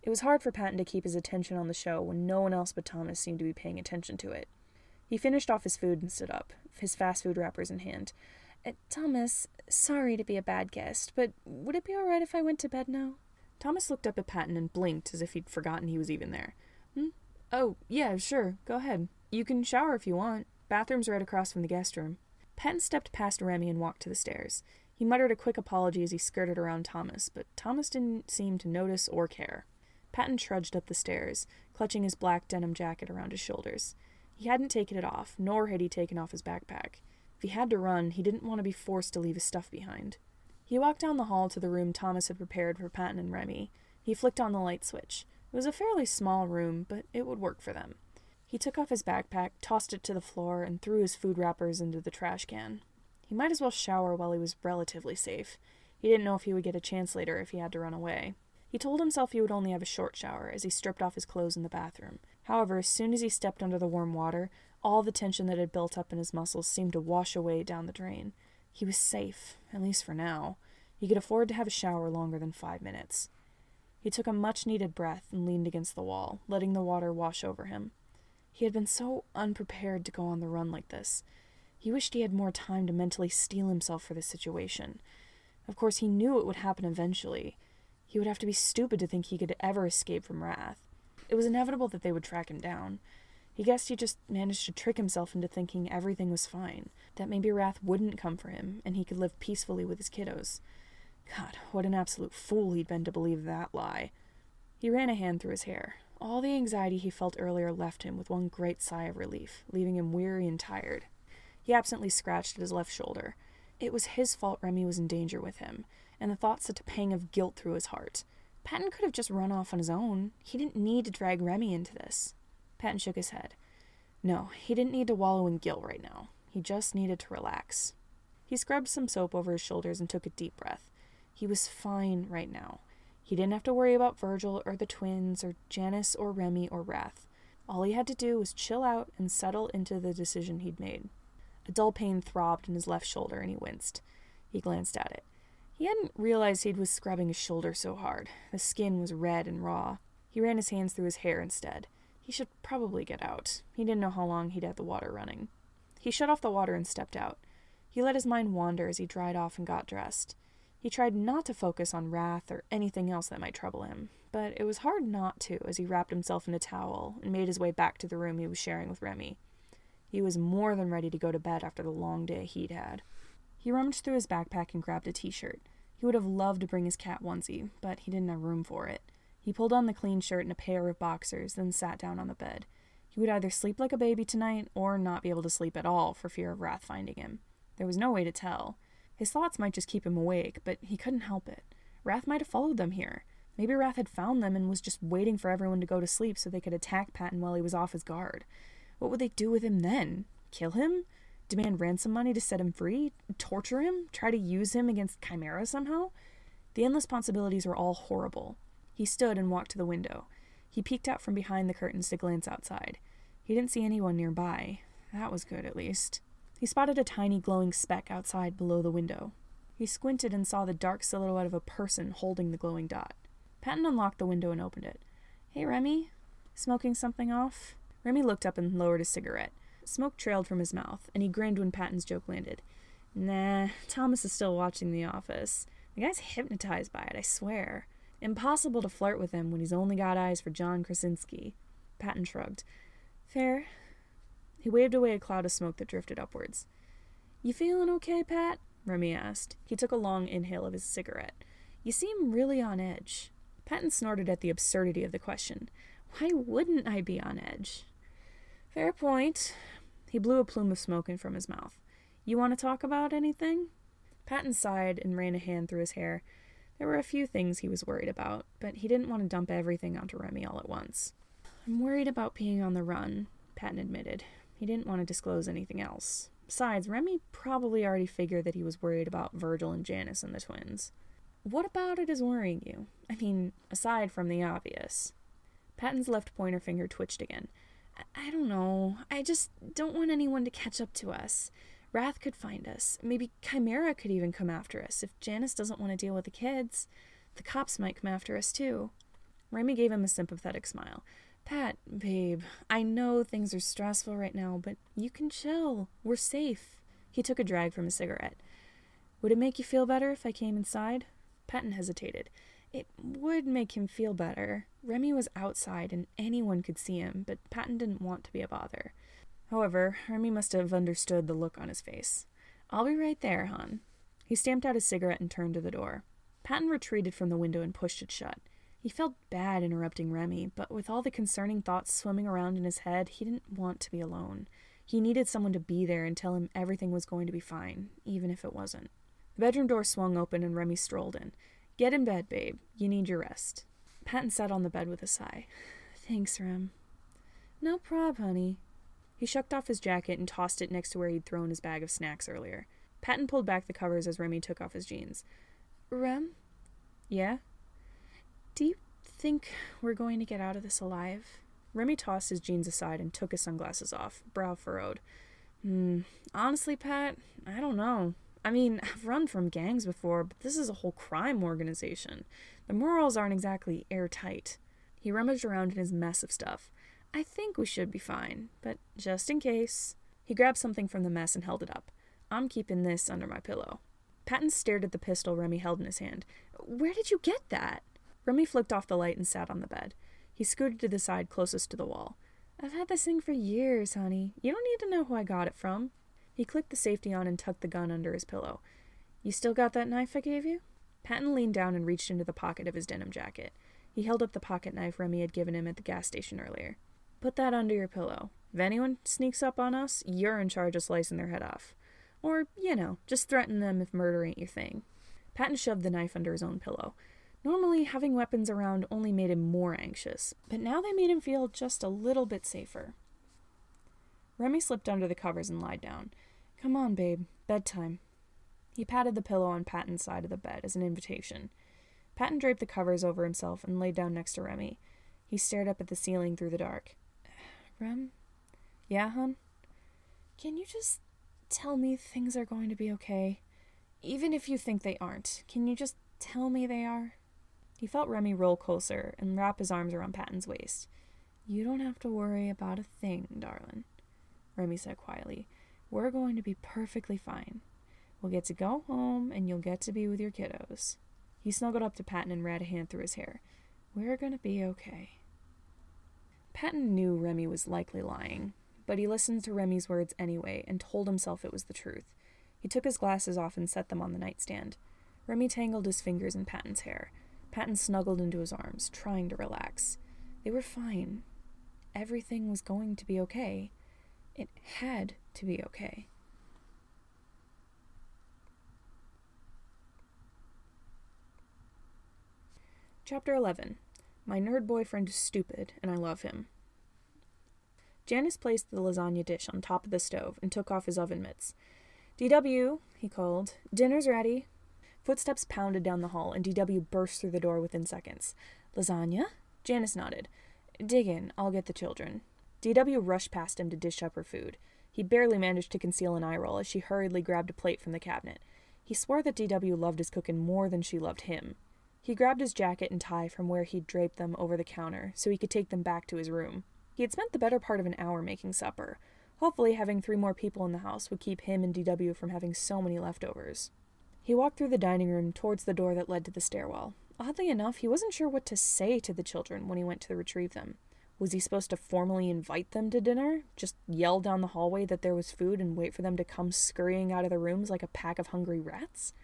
It was hard for Patton to keep his attention on the show when no one else but Thomas seemed to be paying attention to it. He finished off his food and stood up, his fast food wrappers in hand. "Thomas, sorry to be a bad guest, but would it be all right if I went to bed now?" Thomas looked up at Patton and blinked as if he'd forgotten he was even there. "Oh, yeah, sure, go ahead. You can shower if you want. Bathroom's right across from the guest room." Patton stepped past Remy and walked to the stairs. He muttered a quick apology as he skirted around Thomas, but Thomas didn't seem to notice or care. Patton trudged up the stairs, clutching his black denim jacket around his shoulders. He hadn't taken it off, nor had he taken off his backpack. If he had to run, he didn't want to be forced to leave his stuff behind. He walked down the hall to the room Thomas had prepared for Patton and Remy. He flicked on the light switch. It was a fairly small room, but it would work for them. He took off his backpack, tossed it to the floor, and threw his food wrappers into the trash can. He might as well shower while he was relatively safe. He didn't know if he would get a chance later if he had to run away. He told himself he would only have a short shower as he stripped off his clothes in the bathroom. However, as soon as he stepped under the warm water, all the tension that had built up in his muscles seemed to wash away down the drain. He was safe, at least for now. He could afford to have a shower longer than 5 minutes. He took a much-needed breath and leaned against the wall, letting the water wash over him. He had been so unprepared to go on the run like this. He wished he had more time to mentally steel himself for this situation. Of course, he knew it would happen eventually. He would have to be stupid to think he could ever escape from Wrath. It was inevitable that they would track him down. He guessed he just managed to trick himself into thinking everything was fine, that maybe Wrath wouldn't come for him, and he could live peacefully with his kiddos. God, what an absolute fool he'd been to believe that lie. He ran a hand through his hair. all the anxiety he felt earlier left him with one great sigh of relief, leaving him weary and tired. He absently scratched at his left shoulder. It was his fault Remy was in danger with him, and the thought sent a pang of guilt through his heart. Patton could have just run off on his own. He didn't need to drag Remy into this. Patton shook his head. No, he didn't need to wallow in guilt right now. He just needed to relax. He scrubbed some soap over his shoulders and took a deep breath. He was fine right now. He didn't have to worry about Virgil or the twins or Janus or Remy or Wrath. All he had to do was chill out and settle into the decision he'd made. A dull pain throbbed in his left shoulder and he winced. He glanced at it. He hadn't realized he was scrubbing his shoulder so hard. The skin was red and raw. He ran his hands through his hair instead. He should probably get out. He didn't know how long he'd had the water running. He shut off the water and stepped out. He let his mind wander as he dried off and got dressed. He tried not to focus on Wrath or anything else that might trouble him, but it was hard not to as he wrapped himself in a towel and made his way back to the room he was sharing with Remy. He was more than ready to go to bed after the long day he'd had. He rummaged through his backpack and grabbed a t-shirt. He would have loved to bring his cat onesie, but he didn't have room for it. He pulled on the clean shirt and a pair of boxers, then sat down on the bed. He would either sleep like a baby tonight or not be able to sleep at all for fear of Wrath finding him. There was no way to tell. His thoughts might just keep him awake, but he couldn't help it. Wrath might have followed them here. Maybe Wrath had found them and was just waiting for everyone to go to sleep so they could attack Patton while he was off his guard. What would they do with him then? Kill him? Demand ransom money to set him free? Torture him? Try to use him against Chimera somehow? The endless possibilities were all horrible. He stood and walked to the window. He peeked out from behind the curtains to glance outside. He didn't see anyone nearby. That was good, at least. He spotted a tiny glowing speck outside below the window. He squinted and saw the dark silhouette of a person holding the glowing dot. Patton unlocked the window and opened it. "Hey, Remy. Smoking something off?" Remy looked up and lowered his cigarette. Smoke trailed from his mouth, and he grinned when Patton's joke landed. "Nah, Thomas is still watching The Office. The guy's hypnotized by it, I swear. Impossible to flirt with him when he's only got eyes for John Krasinski." Patton shrugged. "Fair." He waved away a cloud of smoke that drifted upwards. "You feeling okay, Pat?" Remy asked. He took a long inhale of his cigarette. "You seem really on edge." Patton snorted at the absurdity of the question. Why wouldn't I be on edge? "Fair point." He blew a plume of smoke in from his mouth. "You want to talk about anything?" Patton sighed and ran a hand through his hair. There were a few things he was worried about, but he didn't want to dump everything onto Remy all at once. "I'm worried about being on the run," Patton admitted. He didn't want to disclose anything else. Besides, Remy probably already figured that he was worried about Virgil and Janus and the twins. "What about it is worrying you? I mean, aside from the obvious." Patton's left pointer finger twitched again. I don't know. I just don't want anyone to catch up to us. Wrath could find us. Maybe Chimera could even come after us. If Janus doesn't want to deal with the kids, the cops might come after us too." Remy gave him a sympathetic smile. "Pat, babe, I know things are stressful right now, but you can chill. We're safe." He took a drag from his cigarette. "Would it make you feel better if I came inside?" Patton hesitated. It would make him feel better. Remy was outside and anyone could see him, but Patton didn't want to be a bother. However, Remy must have understood the look on his face. "I'll be right there, hon." He stamped out his cigarette and turned to the door. Patton retreated from the window and pushed it shut. He felt bad interrupting Remy, but with all the concerning thoughts swimming around in his head, he didn't want to be alone. He needed someone to be there and tell him everything was going to be fine, even if it wasn't. The bedroom door swung open and Remy strolled in. "Get in bed, babe. You need your rest." Patton sat on the bed with a sigh. "Thanks, Rem." "No prob, honey." He shucked off his jacket and tossed it next to where he'd thrown his bag of snacks earlier. Patton pulled back the covers as Remy took off his jeans. "Rem?" "Yeah?" "Do you think we're going to get out of this alive?" Remy tossed his jeans aside and took his sunglasses off, brow furrowed. Honestly, Pat, I don't know. I mean, I've run from gangs before, but this is a whole crime organization. The morals aren't exactly airtight." He rummaged around in his mess of stuff. "I think we should be fine, but just in case." He grabbed something from the mess and held it up. "I'm keeping this under my pillow." Patton stared at the pistol Remy held in his hand. "Where did you get that?" Remy flicked off the light and sat on the bed. He scooted to the side closest to the wall. "I've had this thing for years, honey. You don't need to know who I got it from." He clicked the safety on and tucked the gun under his pillow. "You still got that knife I gave you?" Patton leaned down and reached into the pocket of his denim jacket. He held up the pocket knife Remy had given him at the gas station earlier. "Put that under your pillow. If anyone sneaks up on us, you're in charge of slicing their head off. Or, just threaten them if murder ain't your thing." Patton shoved the knife under his own pillow. Normally, having weapons around only made him more anxious, but now they made him feel just a little bit safer. Remy slipped under the covers and lied down. "Come on, babe. Bedtime." He patted the pillow on Patton's side of the bed as an invitation. Patton draped the covers over himself and laid down next to Remy. He stared up at the ceiling through the dark. "Rem?" "Yeah, hon?" "Can you just tell me things are going to be okay? Even if you think they aren't, can you just tell me they are?" He felt Remy roll closer and wrap his arms around Patton's waist. "You don't have to worry about a thing, darling," Remy said quietly. "We're going to be perfectly fine. We'll get to go home, and you'll get to be with your kiddos." He snuggled up to Patton and ran a hand through his hair. "We're gonna be okay." Patton knew Remy was likely lying, but he listened to Remy's words anyway and told himself it was the truth. He took his glasses off and set them on the nightstand. Remy tangled his fingers in Patton's hair. Patton snuggled into his arms, trying to relax. They were fine. Everything was going to be okay. It had to be okay. Chapter 11. My nerd boyfriend is stupid, and I love him. Janus placed the lasagna dish on top of the stove and took off his oven mitts. "DW," he called. "Dinner's ready." Footsteps pounded down the hall, and DW burst through the door within seconds. "Lasagna?" Janus nodded. "Dig in, I'll get the children." DW rushed past him to dish up her food. He barely managed to conceal an eye roll as she hurriedly grabbed a plate from the cabinet. He swore that DW loved his cooking more than she loved him. He grabbed his jacket and tie from where he'd draped them over the counter so he could take them back to his room. He had spent the better part of an hour making supper. Hopefully having 3 more people in the house would keep him and DW from having so many leftovers. He walked through the dining room towards the door that led to the stairwell. Oddly enough, he wasn't sure what to say to the children when he went to retrieve them. Was he supposed to formally invite them to dinner? Just yell down the hallway that there was food and wait for them to come scurrying out of the rooms like a pack of hungry rats?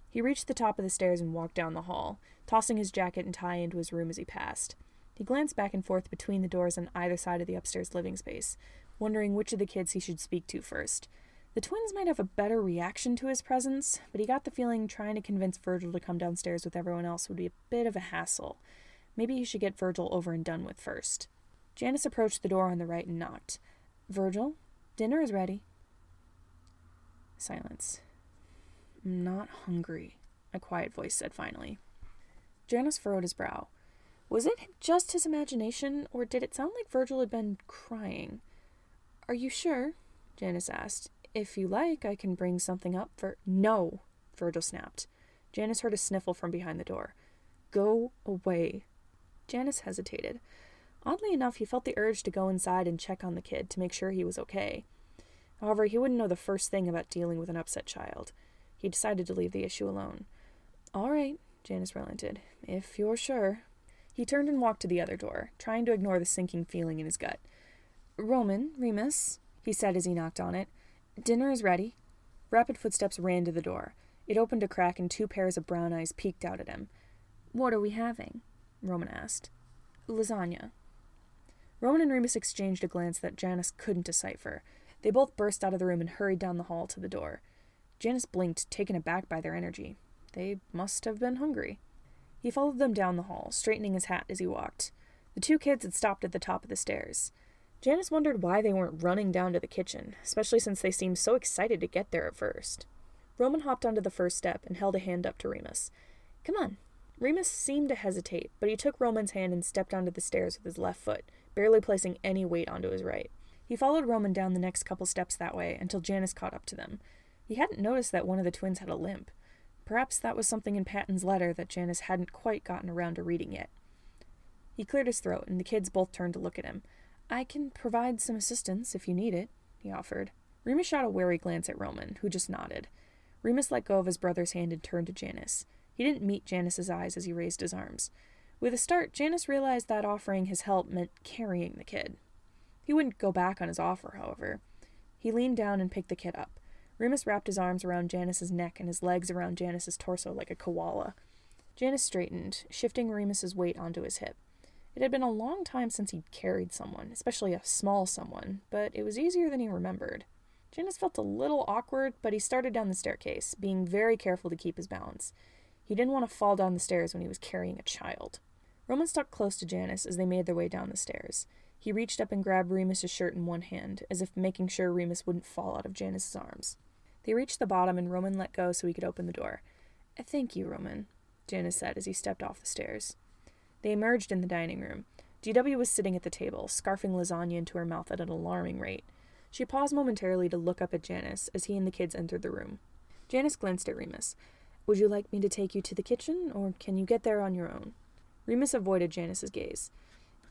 He reached the top of the stairs and walked down the hall, tossing his jacket and tie into his room as he passed. He glanced back and forth between the doors on either side of the upstairs living space, wondering which of the kids he should speak to first. The twins might have a better reaction to his presence, but he got the feeling trying to convince Virgil to come downstairs with everyone else would be a bit of a hassle. Maybe he should get Virgil over and done with first. Janus approached the door on the right and knocked. "Virgil, dinner is ready." Silence. "I'm not hungry," a quiet voice said finally. Janus furrowed his brow. Was it just his imagination, or did it sound like Virgil had been crying? "Are you sure?" Janus asked. "If you like, I can bring something up for—" "No!" Virgil snapped. Janus heard a sniffle from behind the door. "Go away." Janus hesitated. Oddly enough, he felt the urge to go inside and check on the kid to make sure he was okay. However, he wouldn't know the first thing about dealing with an upset child. He decided to leave the issue alone. "All right," Janus relented. "If you're sure." He turned and walked to the other door, trying to ignore the sinking feeling in his gut. Remus, he said as he knocked on it. "Dinner is ready." Rapid footsteps ran to the door. It opened a crack and 2 pairs of brown eyes peeked out at him. "What are we having?" Roman asked. "Lasagna." Roman and Remus exchanged a glance that Janus couldn't decipher. They both burst out of the room and hurried down the hall to the door. Janus blinked, taken aback by their energy. They must have been hungry. He followed them down the hall, straightening his hat as he walked. The 2 kids had stopped at the top of the stairs. Janus wondered why they weren't running down to the kitchen, especially since they seemed so excited to get there at first. Roman hopped onto the first step and held a hand up to Remus. "Come on." Remus seemed to hesitate, but he took Roman's hand and stepped onto the stairs with his left foot, barely placing any weight onto his right. He followed Roman down the next couple steps that way until Janus caught up to them. He hadn't noticed that one of the twins had a limp. Perhaps that was something in Patton's letter that Janus hadn't quite gotten around to reading yet. He cleared his throat, and the kids both turned to look at him. "I can provide some assistance if you need it," he offered. Remus shot a wary glance at Roman, who just nodded. Remus let go of his brother's hand and turned to Janus. He didn't meet Janus's eyes as he raised his arms. With a start, Janus realized that offering his help meant carrying the kid. He wouldn't go back on his offer, however. He leaned down and picked the kid up. Remus wrapped his arms around Janus's neck and his legs around Janus's torso like a koala. Janus straightened, shifting Remus's weight onto his hip. It had been a long time since he'd carried someone, especially a small someone, but it was easier than he remembered. Janus felt a little awkward, but he started down the staircase, being very careful to keep his balance. He didn't want to fall down the stairs when he was carrying a child. Roman stuck close to Janus as they made their way down the stairs. He reached up and grabbed Remus's shirt in one hand, as if making sure Remus wouldn't fall out of Janus's arms. They reached the bottom and Roman let go so he could open the door. "Thank you, Roman," Janus said as he stepped off the stairs. They emerged in the dining room. GW was sitting at the table, scarfing lasagna into her mouth at an alarming rate. She paused momentarily to look up at Janus as he and the kids entered the room. Janus glanced at Remus. "Would you like me to take you to the kitchen, or can you get there on your own?" Remus avoided Janus's gaze.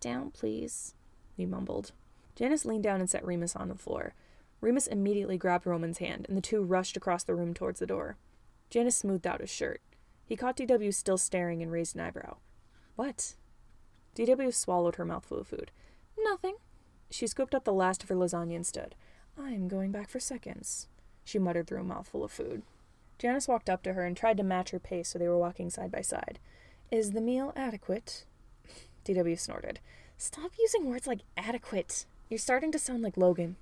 "Down, please," he mumbled. Janus leaned down and set Remus on the floor. Remus immediately grabbed Roman's hand, and the two rushed across the room towards the door. Janus smoothed out his shirt. He caught DW still staring and raised an eyebrow. "What?" DW swallowed her mouthful of food. "Nothing." She scooped up the last of her lasagna and stood. "I'm going back for seconds," she muttered through a mouthful of food. Janus walked up to her and tried to match her pace so they were walking side by side. "Is the meal adequate?" DW snorted. "Stop using words like adequate. You're starting to sound like Logan."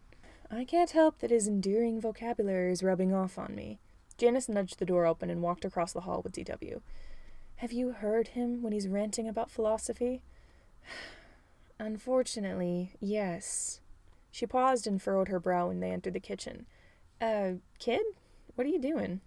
"I can't help that his endearing vocabulary is rubbing off on me." Janus nudged the door open and walked across the hall with DW. "Have you heard him when he's ranting about philosophy?" "Unfortunately, yes." She paused and furrowed her brow when they entered the kitchen. Kid? What are you doing?"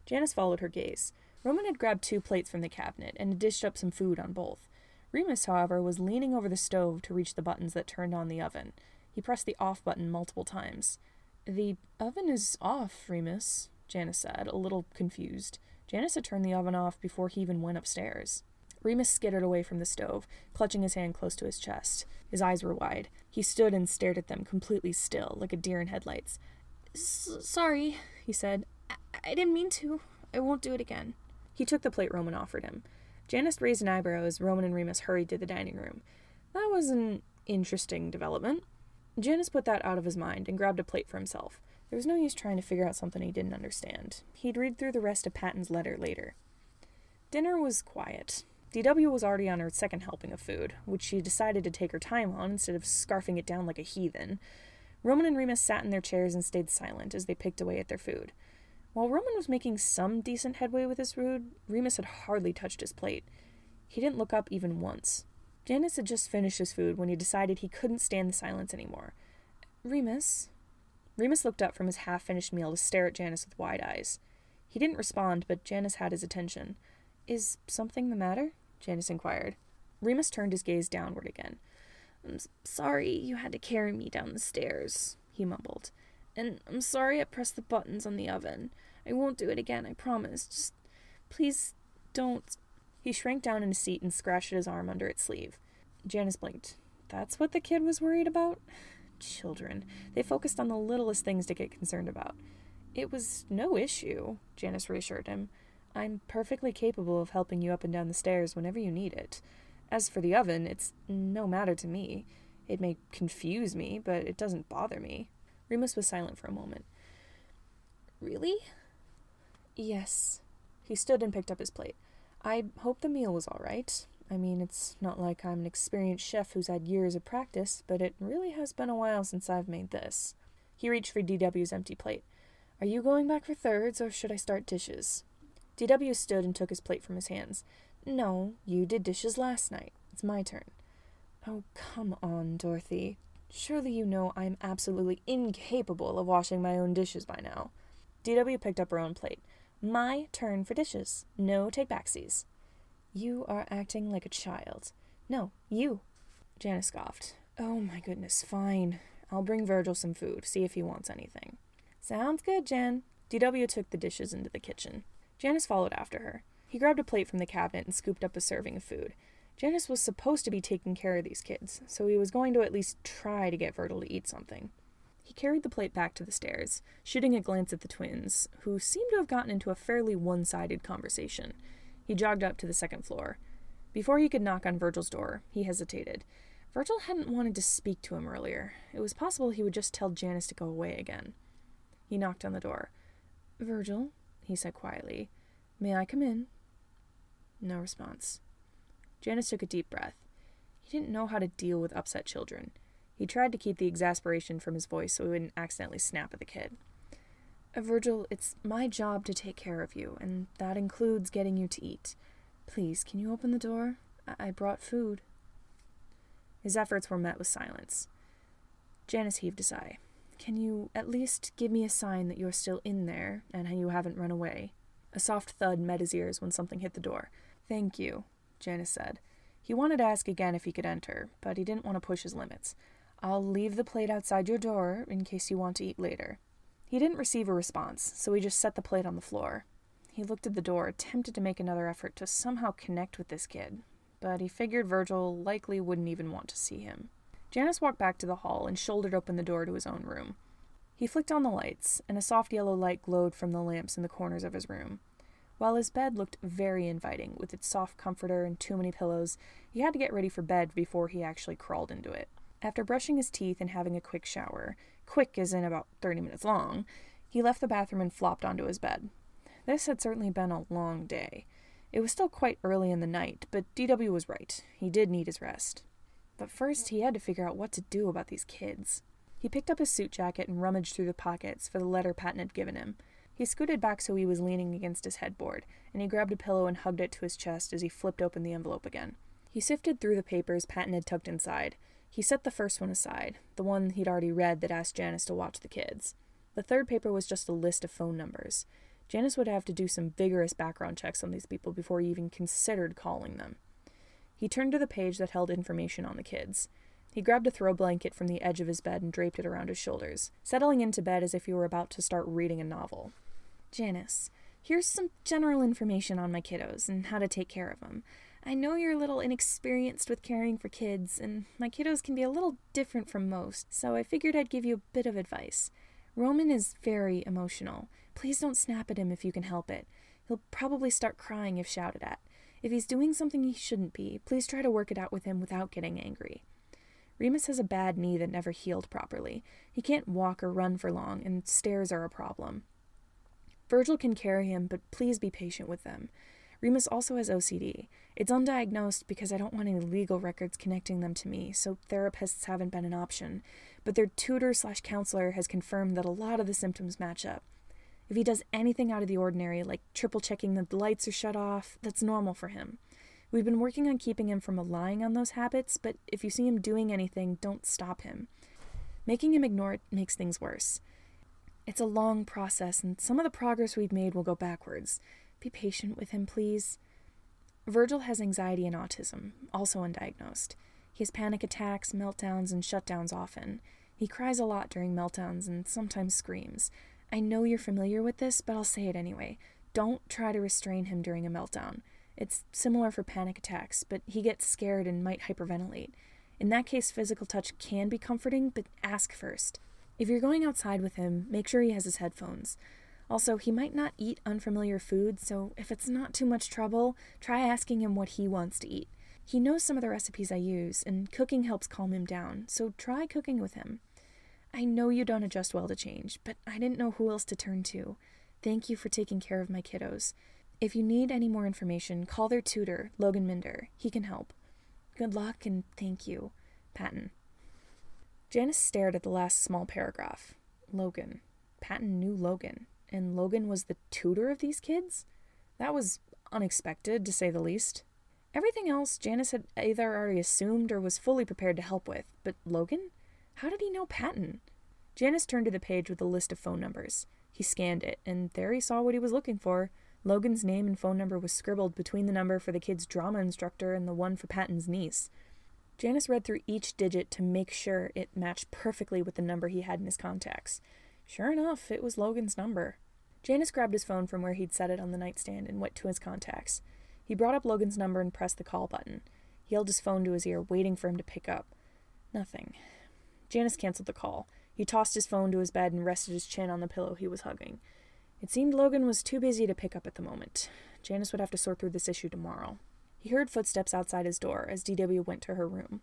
Janus followed her gaze. Roman had grabbed 2 plates from the cabinet and had dished up some food on both. Remus, however, was leaning over the stove to reach the buttons that turned on the oven. He pressed the off button multiple times. "The oven is off, Remus," Janus said, a little confused. Janus had turned the oven off before he even went upstairs. Remus skittered away from the stove, clutching his hand close to his chest. His eyes were wide. He stood and stared at them, completely still, like a deer in headlights. Sorry, he said. I didn't mean to. I won't do it again." He took the plate Roman offered him. Janus raised an eyebrow as Roman and Remus hurried to the dining room. That was an interesting development. Janus put that out of his mind and grabbed a plate for himself. There was no use trying to figure out something he didn't understand. He'd read through the rest of Patton's letter later. Dinner was quiet. DW was already on her second helping of food, which she decided to take her time on instead of scarfing it down like a heathen. Roman and Remus sat in their chairs and stayed silent as they picked away at their food. While Roman was making some decent headway with his food, Remus had hardly touched his plate. He didn't look up even once. Janus had just finished his food when he decided he couldn't stand the silence anymore. "Remus?" Remus looked up from his half-finished meal to stare at Janus with wide eyes. He didn't respond, but Janus had his attention. "Is something the matter?" Janus inquired. Remus turned his gaze downward again. "I'm sorry you had to carry me down the stairs," he mumbled. "And I'm sorry I pressed the buttons on the oven. I won't do it again, I promise. Just, please don't." He shrank down in his seat and scratched at his arm under its sleeve. Janus blinked. That's what the kid was worried about? Children. They focused on the littlest things to get concerned about. "It was no issue," Janus reassured him. "I'm perfectly capable of helping you up and down the stairs whenever you need it. As for the oven, it's no matter to me. It may confuse me, but it doesn't bother me." Remus was silent for a moment. "Really?" "Yes." He stood and picked up his plate. "I hope the meal was all right. I mean, it's not like I'm an experienced chef who's had years of practice, but it really has been a while since I've made this." He reached for DW's empty plate. "Are you going back for thirds, or should I start dishes?" DW stood and took his plate from his hands. "No, you did dishes last night. It's my turn." "Oh, come on, Dorothy. Surely you know I'm absolutely incapable of washing my own dishes by now." DW picked up her own plate. "My turn for dishes. No take-backsies." "You are acting like a child." "No, you." Janus scoffed. "Oh my goodness, fine. I'll bring Virgil some food, see if he wants anything." "Sounds good, Jan." DW took the dishes into the kitchen. Janus followed after her. He grabbed a plate from the cabinet and scooped up a serving of food. Janus was supposed to be taking care of these kids, so he was going to at least try to get Virgil to eat something. He carried the plate back to the stairs, shooting a glance at the twins, who seemed to have gotten into a fairly one-sided conversation. He jogged up to the second floor. Before he could knock on Virgil's door, he hesitated. Virgil hadn't wanted to speak to him earlier. It was possible he would just tell Janus to go away again. He knocked on the door. "Virgil," he said quietly, "may I come in?" No response. Janus took a deep breath. He didn't know how to deal with upset children. He tried to keep the exasperation from his voice so he wouldn't accidentally snap at the kid. Virgil, it's my job to take care of you, and that includes getting you to eat. Please, can you open the door? I brought food. His efforts were met with silence. Janus heaved a sigh. Can you at least give me a sign that you're still in there, and you haven't run away? A soft thud met his ears when something hit the door. Thank you, Janus said. He wanted to ask again if he could enter, but he didn't want to push his limits. I'll leave the plate outside your door in case you want to eat later. He didn't receive a response, so he just set the plate on the floor. He looked at the door, attempted to make another effort to somehow connect with this kid, but he figured Virgil likely wouldn't even want to see him. Janus walked back to the hall and shouldered open the door to his own room. He flicked on the lights, and a soft yellow light glowed from the lamps in the corners of his room. While his bed looked very inviting, with its soft comforter and too many pillows, he had to get ready for bed before he actually crawled into it. After brushing his teeth and having a quick shower, quick as in about 30 minutes long, he left the bathroom and flopped onto his bed. This had certainly been a long day. It was still quite early in the night, but DW was right. He did need his rest. But first, he had to figure out what to do about these kids. He picked up his suit jacket and rummaged through the pockets for the letter Patton had given him. He scooted back so he was leaning against his headboard, and he grabbed a pillow and hugged it to his chest as he flipped open the envelope again. He sifted through the papers Patton had tucked inside. He set the first one aside, the one he'd already read that asked Janus to watch the kids. The third paper was just a list of phone numbers. Janus would have to do some vigorous background checks on these people before he even considered calling them. He turned to the page that held information on the kids. He grabbed a throw blanket from the edge of his bed and draped it around his shoulders, settling into bed as if he were about to start reading a novel. Janus, here's some general information on my kiddos and how to take care of them. I know you're a little inexperienced with caring for kids, and my kiddos can be a little different from most, so I figured I'd give you a bit of advice. Roman is very emotional. Please don't snap at him if you can help it. He'll probably start crying if shouted at. If he's doing something he shouldn't be, please try to work it out with him without getting angry. Remus has a bad knee that never healed properly. He can't walk or run for long, and stairs are a problem. Virgil can carry him, but please be patient with them. Remus also has OCD. It's undiagnosed because I don't want any legal records connecting them to me, so therapists haven't been an option, but their tutor/counselor has confirmed that a lot of the symptoms match up. If he does anything out of the ordinary, like triple-checking that the lights are shut off, that's normal for him. We've been working on keeping him from relying on those habits, but if you see him doing anything, don't stop him. Making him ignore it makes things worse. It's a long process, and some of the progress we've made will go backwards. Be patient with him, please. Virgil has anxiety and autism, also undiagnosed. He has panic attacks, meltdowns, and shutdowns often. He cries a lot during meltdowns and sometimes screams. I know you're familiar with this, but I'll say it anyway. Don't try to restrain him during a meltdown. It's similar for panic attacks, but he gets scared and might hyperventilate. In that case, physical touch can be comforting, but ask first. If you're going outside with him, make sure he has his headphones. Also, he might not eat unfamiliar food, so if it's not too much trouble, try asking him what he wants to eat. He knows some of the recipes I use, and cooking helps calm him down, so try cooking with him. I know you don't adjust well to change, but I didn't know who else to turn to. Thank you for taking care of my kiddos. If you need any more information, call their tutor, Logan Minder. He can help. Good luck, and thank you. Patton. Janus stared at the last small paragraph. Logan. Patton knew Logan. And Logan was the tutor of these kids? That was unexpected, to say the least. Everything else Janus had either already assumed or was fully prepared to help with, but Logan? How did he know Patton? Janus turned to the page with a list of phone numbers. He scanned it, and there he saw what he was looking for. Logan's name and phone number was scribbled between the number for the kid's drama instructor and the one for Patton's niece. Janus read through each digit to make sure it matched perfectly with the number he had in his contacts. Sure enough, it was Logan's number. Janus grabbed his phone from where he'd set it on the nightstand and went to his contacts. He brought up Logan's number and pressed the call button. He held his phone to his ear, waiting for him to pick up. Nothing. Janus canceled the call. He tossed his phone to his bed and rested his chin on the pillow he was hugging. It seemed Logan was too busy to pick up at the moment. Janus would have to sort through this issue tomorrow. He heard footsteps outside his door as DW went to her room.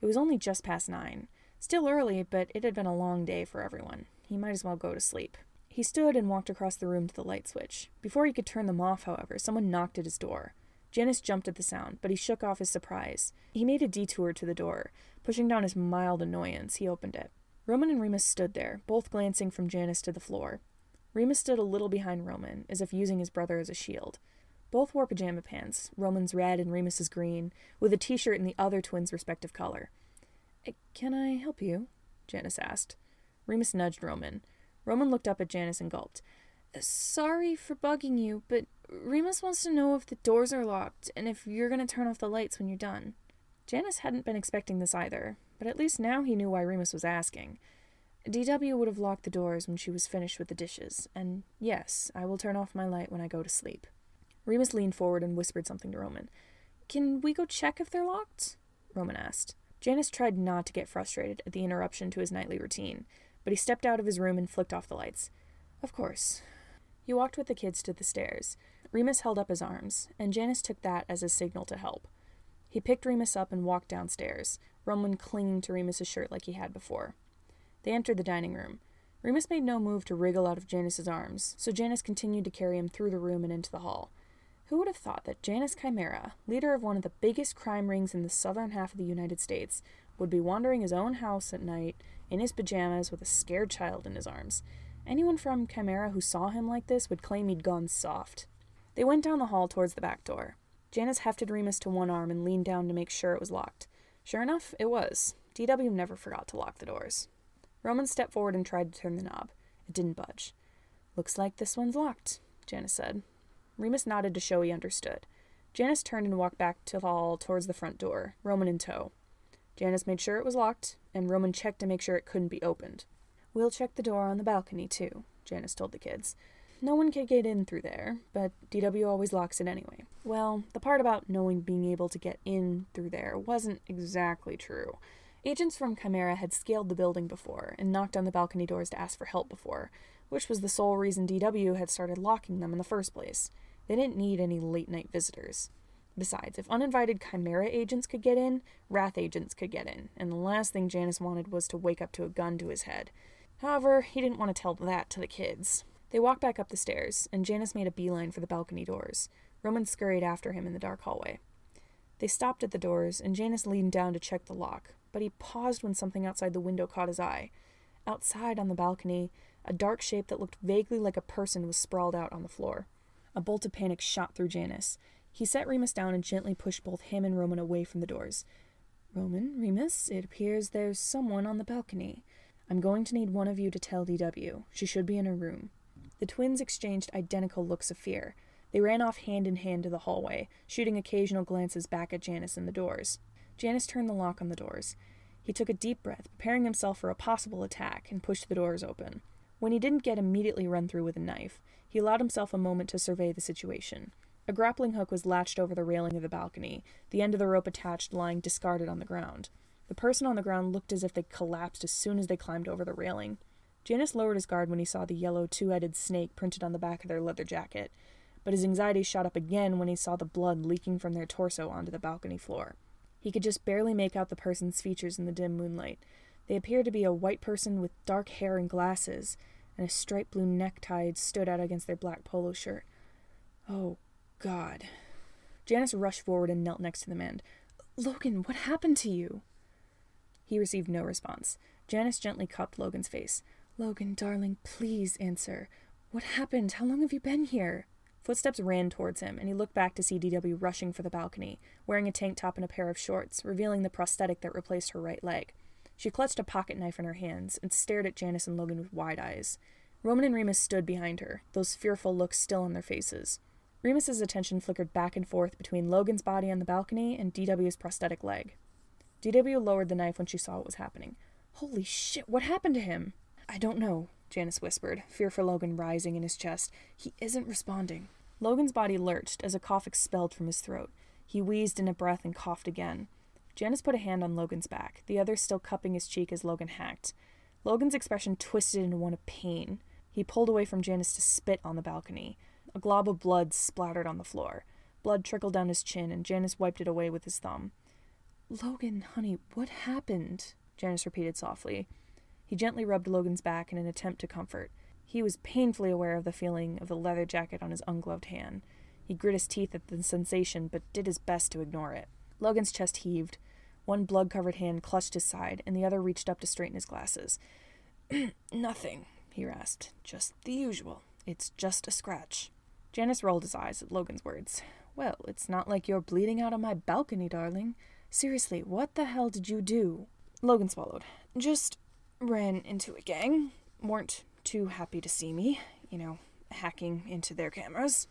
It was only just past 9. Still early, but it had been a long day for everyone. He might as well go to sleep. He stood and walked across the room to the light switch. Before he could turn them off, however, someone knocked at his door. Janus jumped at the sound, but he shook off his surprise. He made a detour to the door. Pushing down his mild annoyance, he opened it. Roman and Remus stood there, both glancing from Janus to the floor. Remus stood a little behind Roman, as if using his brother as a shield. Both wore pajama pants, Roman's red and Remus's green, with a t-shirt in the other twins' respective color. "Can I help you?" Janus asked. Remus nudged Roman. Roman looked up at Janus and gulped. "Sorry for bugging you, but Remus wants to know if the doors are locked, and if you're going to turn off the lights when you're done." Janus hadn't been expecting this either, but at least now he knew why Remus was asking. DW would have locked the doors when she was finished with the dishes, and yes, I will turn off my light when I go to sleep. Remus leaned forward and whispered something to Roman. "Can we go check if they're locked?" Roman asked. Janus tried not to get frustrated at the interruption to his nightly routine, but he stepped out of his room and flicked off the lights. "Of course." He walked with the kids to the stairs. Remus held up his arms, and Janus took that as a signal to help. He picked Remus up and walked downstairs, Roman clinging to Remus's shirt like he had before. They entered the dining room. Remus made no move to wriggle out of Janus's arms, so Janus continued to carry him through the room and into the hall. Who would have thought that Janus Chimera, leader of one of the biggest crime rings in the southern half of the United States, would be wandering his own house at night, in his pajamas, with a scared child in his arms? Anyone from Chimera who saw him like this would claim he'd gone soft. They went down the hall towards the back door. Janus hefted Remus to one arm and leaned down to make sure it was locked. Sure enough, it was. DW never forgot to lock the doors. Roman stepped forward and tried to turn the knob. It didn't budge. "Looks like this one's locked," Janus said. Remus nodded to show he understood. Janus turned and walked back to the hall towards the front door, Roman in tow. Janus made sure it was locked, and Roman checked to make sure it couldn't be opened. "We'll check the door on the balcony, too," Janus told the kids. "No one can get in through there, but DW always locks it anyway." Well, the part about knowing being able to get in through there wasn't exactly true. Agents from Chimera had scaled the building before and knocked on the balcony doors to ask for help before, which was the sole reason DW had started locking them in the first place. They didn't need any late-night visitors. Besides, if uninvited Chimera agents could get in, Wrath agents could get in, and the last thing Janus wanted was to wake up to a gun to his head. However, he didn't want to tell that to the kids. They walked back up the stairs, and Janus made a beeline for the balcony doors. Roman scurried after him in the dark hallway. They stopped at the doors, and Janus leaned down to check the lock, but he paused when something outside the window caught his eye. Outside on the balcony, a dark shape that looked vaguely like a person was sprawled out on the floor. A bolt of panic shot through Janus. He set Remus down and gently pushed both him and Roman away from the doors. "Roman, Remus, it appears there's someone on the balcony. I'm going to need one of you to tell DW. She should be in her room." The twins exchanged identical looks of fear. They ran off hand in hand to the hallway, shooting occasional glances back at Janus and the doors. Janus turned the lock on the doors. He took a deep breath, preparing himself for a possible attack, and pushed the doors open. When he didn't get immediately run through with a knife, he allowed himself a moment to survey the situation. A grappling hook was latched over the railing of the balcony, the end of the rope attached lying discarded on the ground. The person on the ground looked as if they collapsed as soon as they climbed over the railing. Janus lowered his guard when he saw the yellow two-headed snake printed on the back of their leather jacket, but his anxiety shot up again when he saw the blood leaking from their torso onto the balcony floor. He could just barely make out the person's features in the dim moonlight. They appeared to be a white person with dark hair and glasses, and a striped blue necktie stood out against their black polo shirt. Oh, God. Janus rushed forward and knelt next to the man. "Logan, what happened to you?" He received no response. Janus gently cupped Logan's face. "Logan, darling, please answer. What happened? How long have you been here?" Footsteps ran towards him, and he looked back to see DW rushing for the balcony, wearing a tank top and a pair of shorts, revealing the prosthetic that replaced her right leg. She clutched a pocket knife in her hands and stared at Janus and Logan with wide eyes. Roman and Remus stood behind her, those fearful looks still on their faces. Remus's attention flickered back and forth between Logan's body on the balcony and DW's prosthetic leg. DW lowered the knife when she saw what was happening. "Holy shit, what happened to him?" "I don't know," Janus whispered, fear for Logan rising in his chest. "He isn't responding." Logan's body lurched as a cough expelled from his throat. He wheezed in a breath and coughed again. Janus put a hand on Logan's back, the other still cupping his cheek as Logan hacked. Logan's expression twisted into one of pain. He pulled away from Janus to spit on the balcony. A glob of blood splattered on the floor. Blood trickled down his chin, and Janus wiped it away with his thumb. "Logan, honey, what happened?" Janus repeated softly. He gently rubbed Logan's back in an attempt to comfort. He was painfully aware of the feeling of the leather jacket on his ungloved hand. He grit his teeth at the sensation, but did his best to ignore it. Logan's chest heaved. One blood-covered hand clutched his side, and the other reached up to straighten his glasses. "Nothing," he rasped. "Just the usual. It's just a scratch." Janus rolled his eyes at Logan's words. "Well, it's not like you're bleeding out on my balcony, darling. Seriously, what the hell did you do?" Logan swallowed. "Just ran into a gang. Weren't too happy to see me. Hacking into their cameras.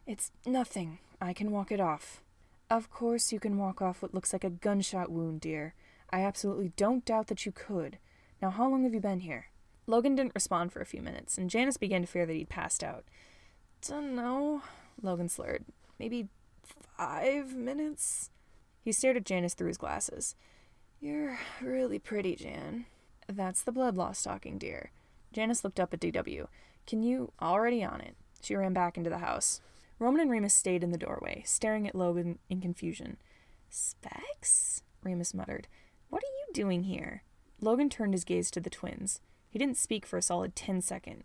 It's nothing. I can walk it off." "Of course you can walk off what looks like a gunshot wound, dear. I absolutely don't doubt that you could. Now, how long have you been here?" Logan didn't respond for a few minutes, and Janus began to fear that he'd passed out. "Dunno," Logan slurred. "Maybe 5 minutes?" He stared at Janus through his glasses. "You're really pretty, Jan." "That's the blood loss talking, dear." Janus looked up at DW. "Can you already on it?" She ran back into the house. Roman and Remus stayed in the doorway, staring at Logan in confusion. "Specs?" Remus muttered. "What are you doing here?" Logan turned his gaze to the twins. He didn't speak for a solid 10 seconds.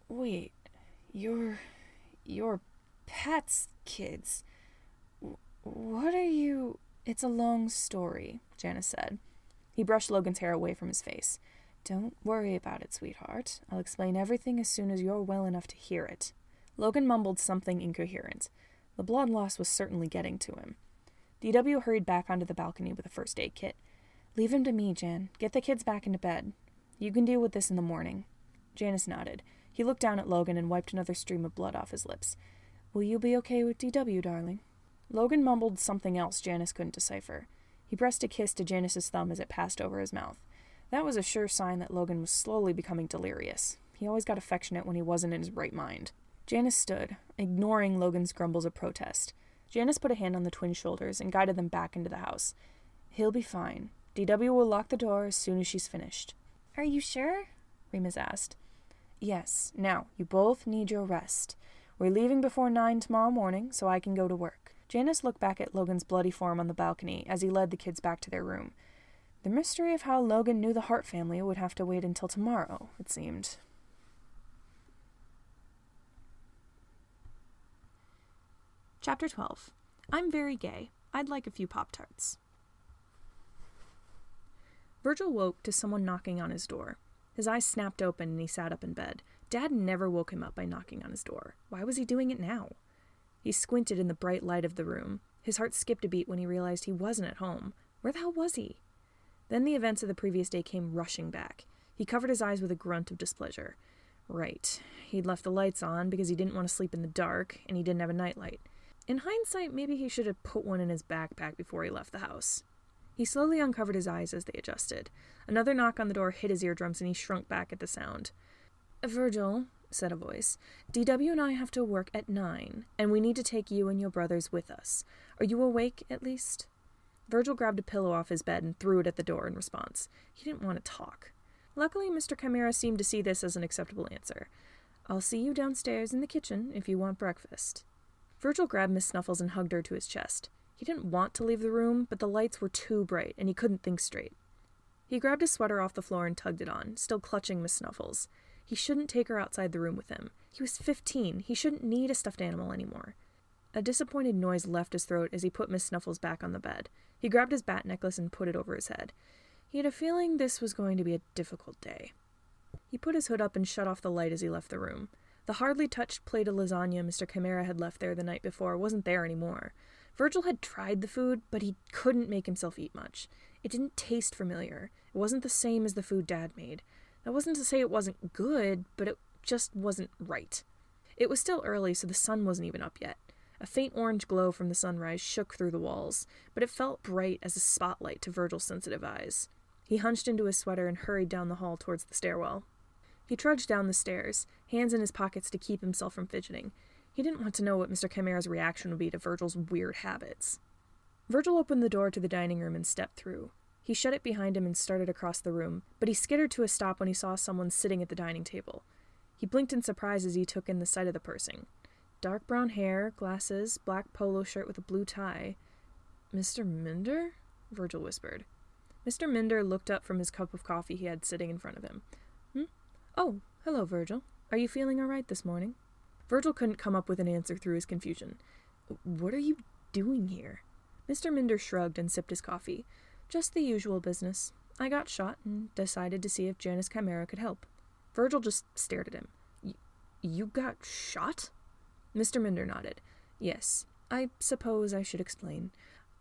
"Wait, you're Pat's kids. What are you—" "It's a long story," Janus said. He brushed Logan's hair away from his face. "Don't worry about it, sweetheart. I'll explain everything as soon as you're well enough to hear it." Logan mumbled something incoherent. The blood loss was certainly getting to him. DW hurried back onto the balcony with a first aid kit. "Leave him to me, Jan. Get the kids back into bed. You can deal with this in the morning." Janus nodded. He looked down at Logan and wiped another stream of blood off his lips. "Will you be okay with DW, darling?" Logan mumbled something else Janus couldn't decipher. He pressed a kiss to Janus's thumb as it passed over his mouth. That was a sure sign that Logan was slowly becoming delirious. He always got affectionate when he wasn't in his right mind. Janus stood, ignoring Logan's grumbles of protest. Janus put a hand on the twins' shoulders and guided them back into the house. "He'll be fine. DW will lock the door as soon as she's finished." "Are you sure?" Remus asked. "Yes. Now, you both need your rest. We're leaving before 9 tomorrow morning, so I can go to work." Janus looked back at Logan's bloody form on the balcony as he led the kids back to their room. The mystery of how Logan knew the Hart family would have to wait until tomorrow, it seemed. Chapter 12. I'm very gay. I'd like a few Pop-Tarts. Virgil woke to someone knocking on his door. His eyes snapped open and he sat up in bed. Dad never woke him up by knocking on his door. Why was he doing it now? He squinted in the bright light of the room. His heart skipped a beat when he realized he wasn't at home. Where the hell was he? Then the events of the previous day came rushing back. He covered his eyes with a grunt of displeasure. Right. He'd left the lights on because he didn't want to sleep in the dark, and he didn't have a nightlight. In hindsight, maybe he should have put one in his backpack before he left the house. He slowly uncovered his eyes as they adjusted. Another knock on the door hit his eardrums, and he shrunk back at the sound. "Virgil," said a voice, "DW and I have to work at 9, and we need to take you and your brothers with us. Are you awake, at least?" Virgil grabbed a pillow off his bed and threw it at the door in response. He didn't want to talk. Luckily, Mr. Chimera seemed to see this as an acceptable answer. "I'll see you downstairs in the kitchen if you want breakfast." Virgil grabbed Miss Snuffles and hugged her to his chest. He didn't want to leave the room, but the lights were too bright, and he couldn't think straight. He grabbed his sweater off the floor and tugged it on, still clutching Miss Snuffles. He shouldn't take her outside the room with him. He was 15. He shouldn't need a stuffed animal anymore. A disappointed noise left his throat as he put Miss Snuffles back on the bed. He grabbed his bat necklace and put it over his head. He had a feeling this was going to be a difficult day. He put his hood up and shut off the light as he left the room. The hardly touched plate of lasagna Mr. Chimera had left there the night before wasn't there anymore. Virgil had tried the food, but he couldn't make himself eat much. It didn't taste familiar. It wasn't the same as the food Dad made. That wasn't to say it wasn't good, but it just wasn't right. It was still early, so the sun wasn't even up yet. A faint orange glow from the sunrise shook through the walls, but it felt bright as a spotlight to Virgil's sensitive eyes. He hunched into his sweater and hurried down the hall towards the stairwell. He trudged down the stairs, hands in his pockets to keep himself from fidgeting. He didn't want to know what Mr. Chimera's reaction would be to Virgil's weird habits. Virgil opened the door to the dining room and stepped through. He shut it behind him and started across the room, but he skittered to a stop when he saw someone sitting at the dining table. He blinked in surprise as he took in the sight of the person. Dark brown hair, glasses, black polo shirt with a blue tie. "Mr. Minder?" Virgil whispered. Mr. Minder looked up from his cup of coffee he had sitting in front of him. Oh, hello, Virgil. Are you feeling all right this morning?" Virgil couldn't come up with an answer through his confusion. "What are you doing here?" Mr. Minder shrugged and sipped his coffee. "Just the usual business. I got shot and decided to see if Janus Chimera could help." Virgil just stared at him. You got shot?" Mr. Minder nodded. "Yes. I suppose I should explain.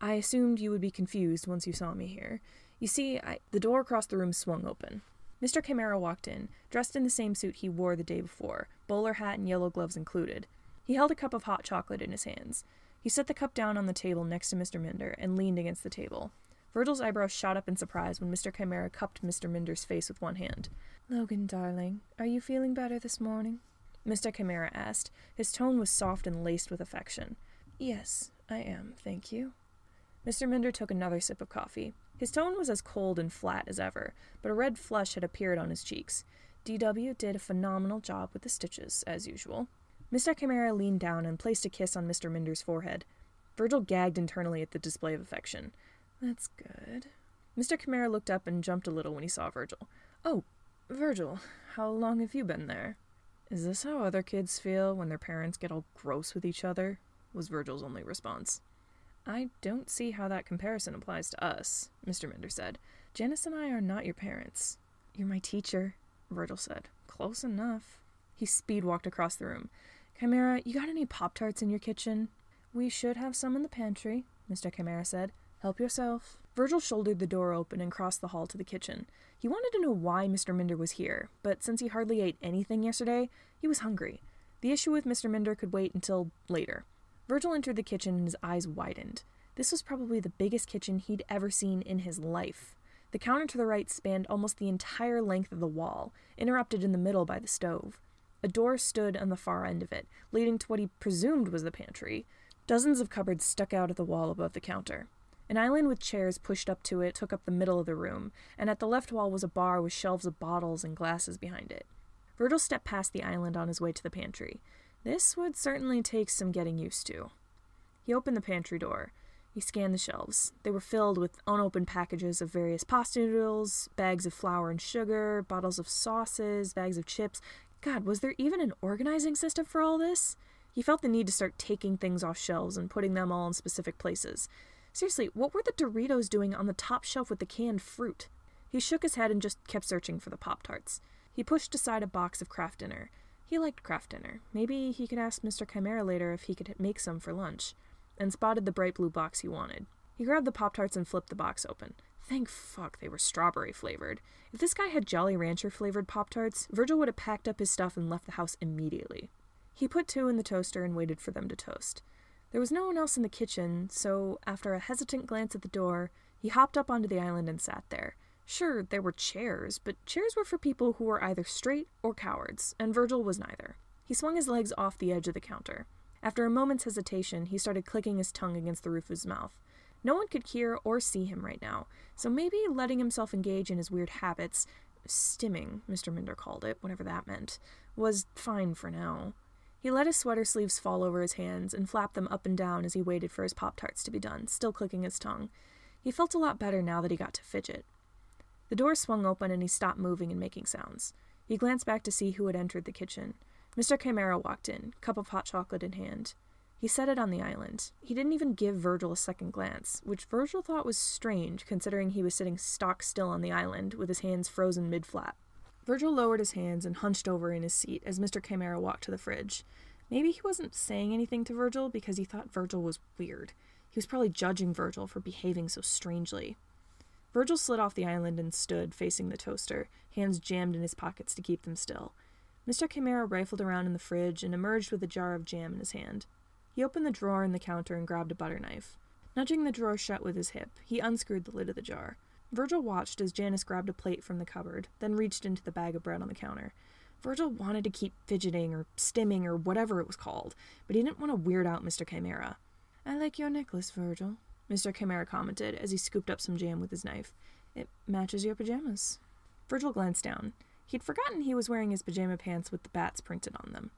I assumed you would be confused once you saw me here. You see, The door across the room swung open. Mr. Chimera walked in, dressed in the same suit he wore the day before, bowler hat and yellow gloves included. He held a cup of hot chocolate in his hands. He set the cup down on the table next to Mr. Minder and leaned against the table. Virgil's eyebrows shot up in surprise when Mr. Chimera cupped Mr. Minder's face with one hand. "Logan, darling, are you feeling better this morning?" Mr. Chimera asked. His tone was soft and laced with affection. "Yes, I am, thank you." Mr. Minder took another sip of coffee. His tone was as cold and flat as ever, but a red flush had appeared on his cheeks. DW did a phenomenal job with the stitches, as usual. Mr. Chimera leaned down and placed a kiss on Mr. Minder's forehead. Virgil gagged internally at the display of affection. "That's good." Mr. Chimera looked up and jumped a little when he saw Virgil. "Oh, Virgil, how long have you been there?" "Is this how other kids feel when their parents get all gross with each other?" was Virgil's only response. "I don't see how that comparison applies to us," Mr. Minder said. "Janus and I are not your parents." "You're my teacher," Virgil said. "Close enough." He speed-walked across the room. "Chimera, you got any Pop-Tarts in your kitchen?" "We should have some in the pantry," Mr. Chimera said. "Help yourself." Virgil shouldered the door open and crossed the hall to the kitchen. He wanted to know why Mr. Minder was here, but since he hardly ate anything yesterday, he was hungry. The issue with Mr. Minder could wait until later. Virgil entered the kitchen and his eyes widened. This was probably the biggest kitchen he'd ever seen in his life. The counter to the right spanned almost the entire length of the wall, interrupted in the middle by the stove. A door stood on the far end of it, leading to what he presumed was the pantry. Dozens of cupboards stuck out of the wall above the counter. An island with chairs pushed up to it took up the middle of the room, and at the left wall was a bar with shelves of bottles and glasses behind it. Virgil stepped past the island on his way to the pantry. This would certainly take some getting used to. He opened the pantry door. He scanned the shelves. They were filled with unopened packages of various pasta noodles, bags of flour and sugar, bottles of sauces, bags of chips. God, was there even an organizing system for all this? He felt the need to start taking things off shelves and putting them all in specific places. Seriously, what were the Doritos doing on the top shelf with the canned fruit? He shook his head and just kept searching for the Pop-Tarts. He pushed aside a box of Kraft Dinner. He liked Kraft Dinner. Maybe he could ask Mr. Chimera later if he could make some for lunch. And spotted the bright blue box he wanted. He grabbed the Pop-Tarts and flipped the box open. Thank fuck they were strawberry flavored. If this guy had Jolly Rancher flavored Pop-Tarts, Virgil would have packed up his stuff and left the house immediately. He put 2 in the toaster and waited for them to toast. There was no one else in the kitchen, so after a hesitant glance at the door, he hopped up onto the island and sat there. Sure, there were chairs, but chairs were for people who were either straight or cowards, and Virgil was neither. He swung his legs off the edge of the counter. After a moment's hesitation, he started clicking his tongue against the roof of his mouth. No one could hear or see him right now, so maybe letting himself engage in his weird habits, stimming, Mr. Minder called it, whatever that meant, was fine for now. He let his sweater sleeves fall over his hands and flapped them up and down as he waited for his Pop-Tarts to be done, still clicking his tongue. He felt a lot better now that he got to fidget. The door swung open and he stopped moving and making sounds. He glanced back to see who had entered the kitchen. Mr. Chimera walked in, cup of hot chocolate in hand. He set it on the island. He didn't even give Virgil a second glance, which Virgil thought was strange considering he was sitting stock still on the island with his hands frozen mid-flap. Virgil lowered his hands and hunched over in his seat as Mr. Chimera walked to the fridge. Maybe he wasn't saying anything to Virgil because he thought Virgil was weird. He was probably judging Virgil for behaving so strangely. Virgil slid off the island and stood, facing the toaster, hands jammed in his pockets to keep them still. Mr. Chimera rifled around in the fridge and emerged with a jar of jam in his hand. He opened the drawer in the counter and grabbed a butter knife. Nudging the drawer shut with his hip, he unscrewed the lid of the jar. Virgil watched as Janus grabbed a plate from the cupboard, then reached into the bag of bread on the counter. Virgil wanted to keep fidgeting or stimming or whatever it was called, but he didn't want to weird out Mr. Chimera. "I like your necklace, Virgil," Mr. Chimera commented as he scooped up some jam with his knife. "It matches your pajamas." Virgil glanced down. He'd forgotten he was wearing his pajama pants with the bats printed on them.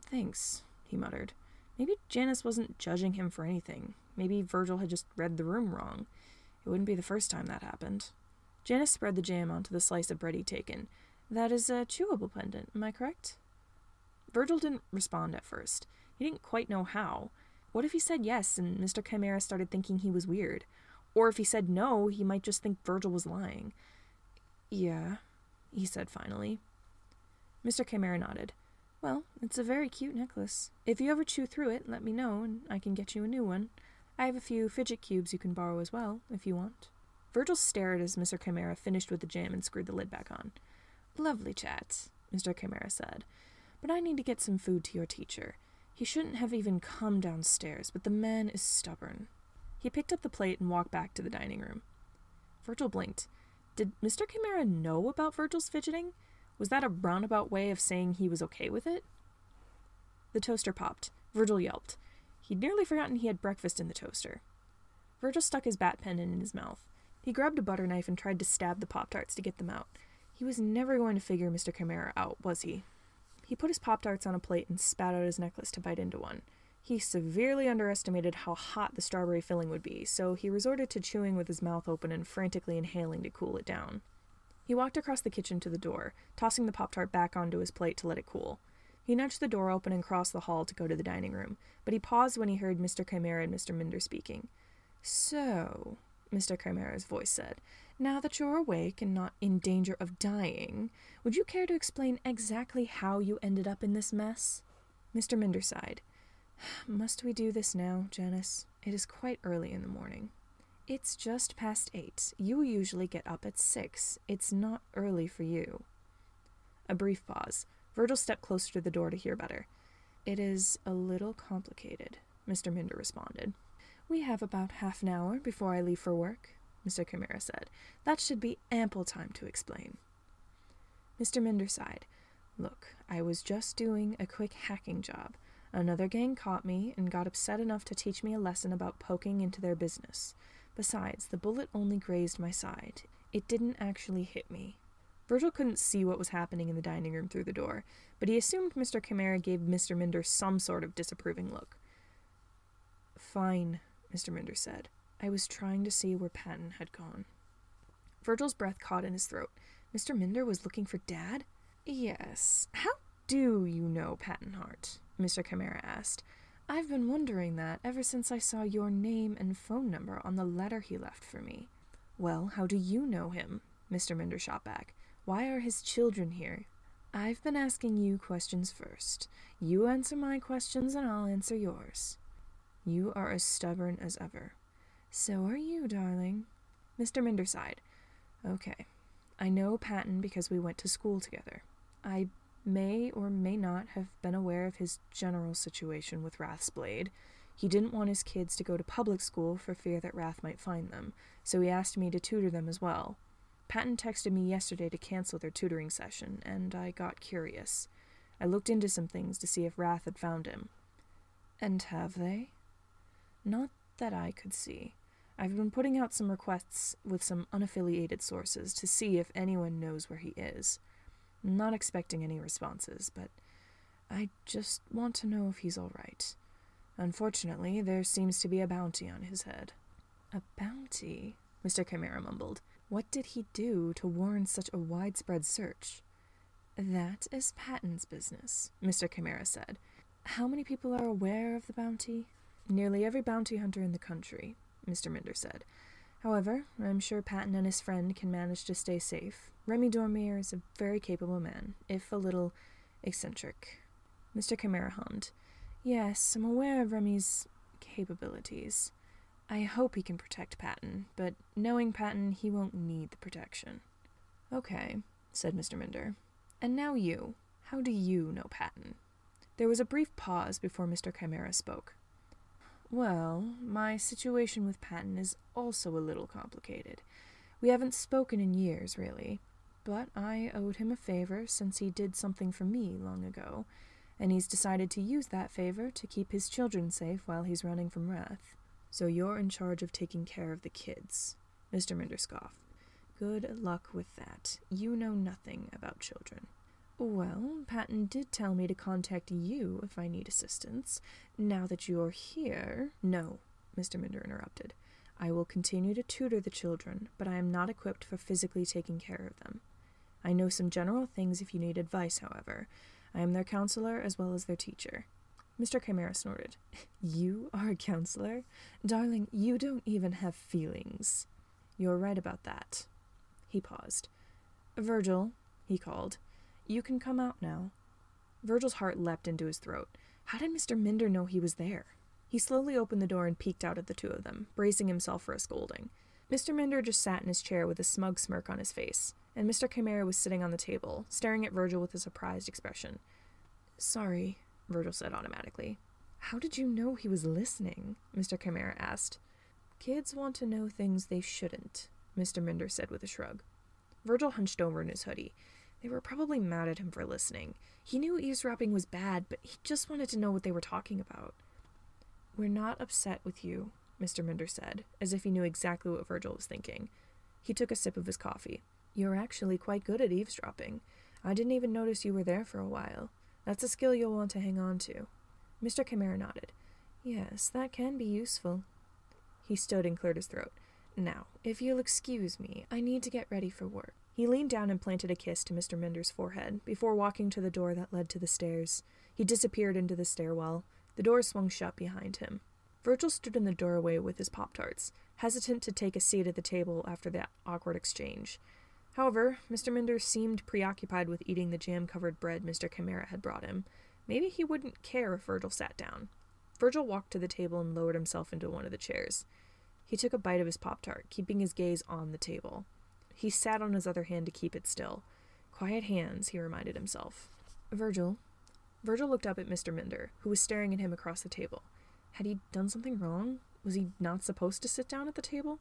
"Thanks," he muttered. Maybe Janus wasn't judging him for anything. Maybe Virgil had just read the room wrong. It wouldn't be the first time that happened. Janus spread the jam onto the slice of bread he'd taken. "That is a chewable pendant, am I correct?" Virgil didn't respond at first. He didn't quite know how. What if he said yes and Mr. Chimera started thinking he was weird? Or if he said no, he might just think Virgil was lying. Yeah, he said finally. Mr. Chimera nodded. Well, it's a very cute necklace. If you ever chew through it, let me know and I can get you a new one. I have a few fidget cubes you can borrow as well, if you want. Virgil stared as Mr. Chimera finished with the jam and screwed the lid back on. Lovely chat, Mr. Chimera said, but I need to get some food to your teacher. He shouldn't have even come downstairs, but the man is stubborn. He picked up the plate and walked back to the dining room. Virgil blinked. Did Mr. Chimera know about Virgil's fidgeting? Was that a roundabout way of saying he was okay with it? The toaster popped. Virgil yelped. He'd nearly forgotten he had breakfast in the toaster. Virgil stuck his bat pen in his mouth. He grabbed a butter knife and tried to stab the Pop-Tarts to get them out. He was never going to figure Mr. Chimera out, was he? He put his Pop-Tarts on a plate and spat out his necklace to bite into one. He severely underestimated how hot the strawberry filling would be, so he resorted to chewing with his mouth open and frantically inhaling to cool it down. He walked across the kitchen to the door, tossing the Pop-Tart back onto his plate to let it cool. He nudged the door open and crossed the hall to go to the dining room, but he paused when he heard Mr. Chimera and Mr. Minder speaking. So, Mr. Chimera's voice said, now that you're awake and not in danger of dying, would you care to explain exactly how you ended up in this mess? Mr. Minder sighed. Must we do this now, Janus? It is quite early in the morning. It's just past 8. You usually get up at 6. It's not early for you. A brief pause. Virgil stepped closer to the door to hear better. It is a little complicated, Mr. Minder responded. We have about half an hour before I leave for work, Mr. Chimera said. That should be ample time to explain. Mr. Minder sighed. Look, I was just doing a quick hacking job. Another gang caught me and got upset enough to teach me a lesson about poking into their business. Besides, the bullet only grazed my side. It didn't actually hit me. Virgil couldn't see what was happening in the dining room through the door, but he assumed Mr. Chimera gave Mr. Minder some sort of disapproving look. Fine, Mr. Minder said. I was trying to see where Patton had gone. Virgil's breath caught in his throat. Mr. Minder was looking for Dad? Yes. How do you know Patton Hart? Mr. Chimera asked. I've been wondering that ever since I saw your name and phone number on the letter he left for me. Well, how do you know him? Mr. Minder shot back. Why are his children here? I've been asking you questions first. You answer my questions and I'll answer yours. You are as stubborn as ever. So are you, darling. Mr. Minder sighed. Okay. I know Patton because we went to school together. I may or may not have been aware of his general situation with Wrath's blade. He didn't want his kids to go to public school for fear that Wrath might find them, so he asked me to tutor them as well. Patton texted me yesterday to cancel their tutoring session, and I got curious. I looked into some things to see if Wrath had found him. And have they? Not that I could see. I've been putting out some requests with some unaffiliated sources to see if anyone knows where he is. I'm not expecting any responses, but I just want to know if he's all right. Unfortunately, there seems to be a bounty on his head. A bounty? Mr. Chimera mumbled. What did he do to warrant such a widespread search? That is Patton's business, Mr. Chimera said. How many people are aware of the bounty? Nearly every bounty hunter in the country, Mr. Minder said. However, I'm sure Patton and his friend can manage to stay safe. Remy Dormier is a very capable man, if a little eccentric. Mr. Chimera hummed. Yes, I'm aware of Remy's capabilities. I hope he can protect Patton, but knowing Patton, he won't need the protection. Okay, said Mr. Minder. And now you. How do you know Patton? There was a brief pause before Mr. Chimera spoke. Well, my situation with Patton is also a little complicated. We haven't spoken in years, really, but I owed him a favor since he did something for me long ago, and he's decided to use that favor to keep his children safe while he's running from Wrath. So you're in charge of taking care of the kids, Mr. Minder scoffed. Good luck with that. You know nothing about children. Well, Patton did tell me to contact you if I need assistance. Now that you're here... No, Mr. Minder interrupted. I will continue to tutor the children, but I am not equipped for physically taking care of them. I know some general things if you need advice, however. I am their counselor as well as their teacher. Mr. Chimera snorted. You are a counselor? Darling, you don't even have feelings. You're right about that. He paused. Virgil, he called. You can come out now. Virgil's heart leapt into his throat. How did Mr. Minder know he was there? He slowly opened the door and peeked out at the two of them, bracing himself for a scolding. Mr. Minder just sat in his chair with a smug smirk on his face, and Mr. Chimera was sitting on the table, staring at Virgil with a surprised expression. Sorry, Virgil said automatically. How did you know he was listening? Mr. Chimera asked. Kids want to know things they shouldn't, Mr. Minder said with a shrug. Virgil hunched over in his hoodie. They were probably mad at him for listening. He knew eavesdropping was bad, but he just wanted to know what they were talking about. We're not upset with you, Mr. Minder said, as if he knew exactly what Virgil was thinking. He took a sip of his coffee. You're actually quite good at eavesdropping. I didn't even notice you were there for a while. That's a skill you'll want to hang on to. Mr. Chimera nodded. Yes, that can be useful. He stood and cleared his throat. Now, if you'll excuse me, I need to get ready for work. He leaned down and planted a kiss to Mr. Minder's forehead before walking to the door that led to the stairs. He disappeared into the stairwell. The door swung shut behind him. Virgil stood in the doorway with his Pop-Tarts, hesitant to take a seat at the table after that awkward exchange. However, Mr. Minder seemed preoccupied with eating the jam-covered bread Mr. Chimera had brought him. Maybe he wouldn't care if Virgil sat down. Virgil walked to the table and lowered himself into one of the chairs. He took a bite of his Pop-Tart, keeping his gaze on the table. He sat on his other hand to keep it still. Quiet hands, he reminded himself. Virgil looked up at Mr. Minder, who was staring at him across the table. Had he done something wrong? Was he not supposed to sit down at the table?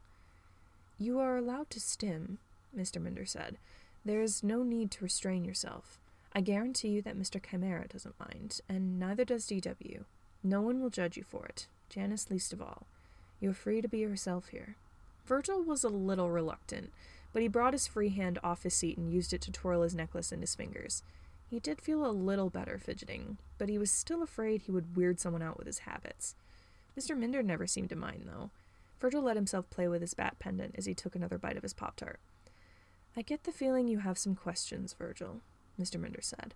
You are allowed to stim, Mr. Minder said. There is no need to restrain yourself. I guarantee you that Mr. Chimera doesn't mind, and neither does DW. No one will judge you for it, Janus least of all. You're free to be yourself here. Virgil was a little reluctant, but he brought his free hand off his seat and used it to twirl his necklace in his fingers. He did feel a little better fidgeting, but he was still afraid he would weird someone out with his habits. Mr. Minder never seemed to mind, though. Virgil let himself play with his bat pendant as he took another bite of his Pop-Tart. I get the feeling you have some questions, Virgil, Mr. Minder said.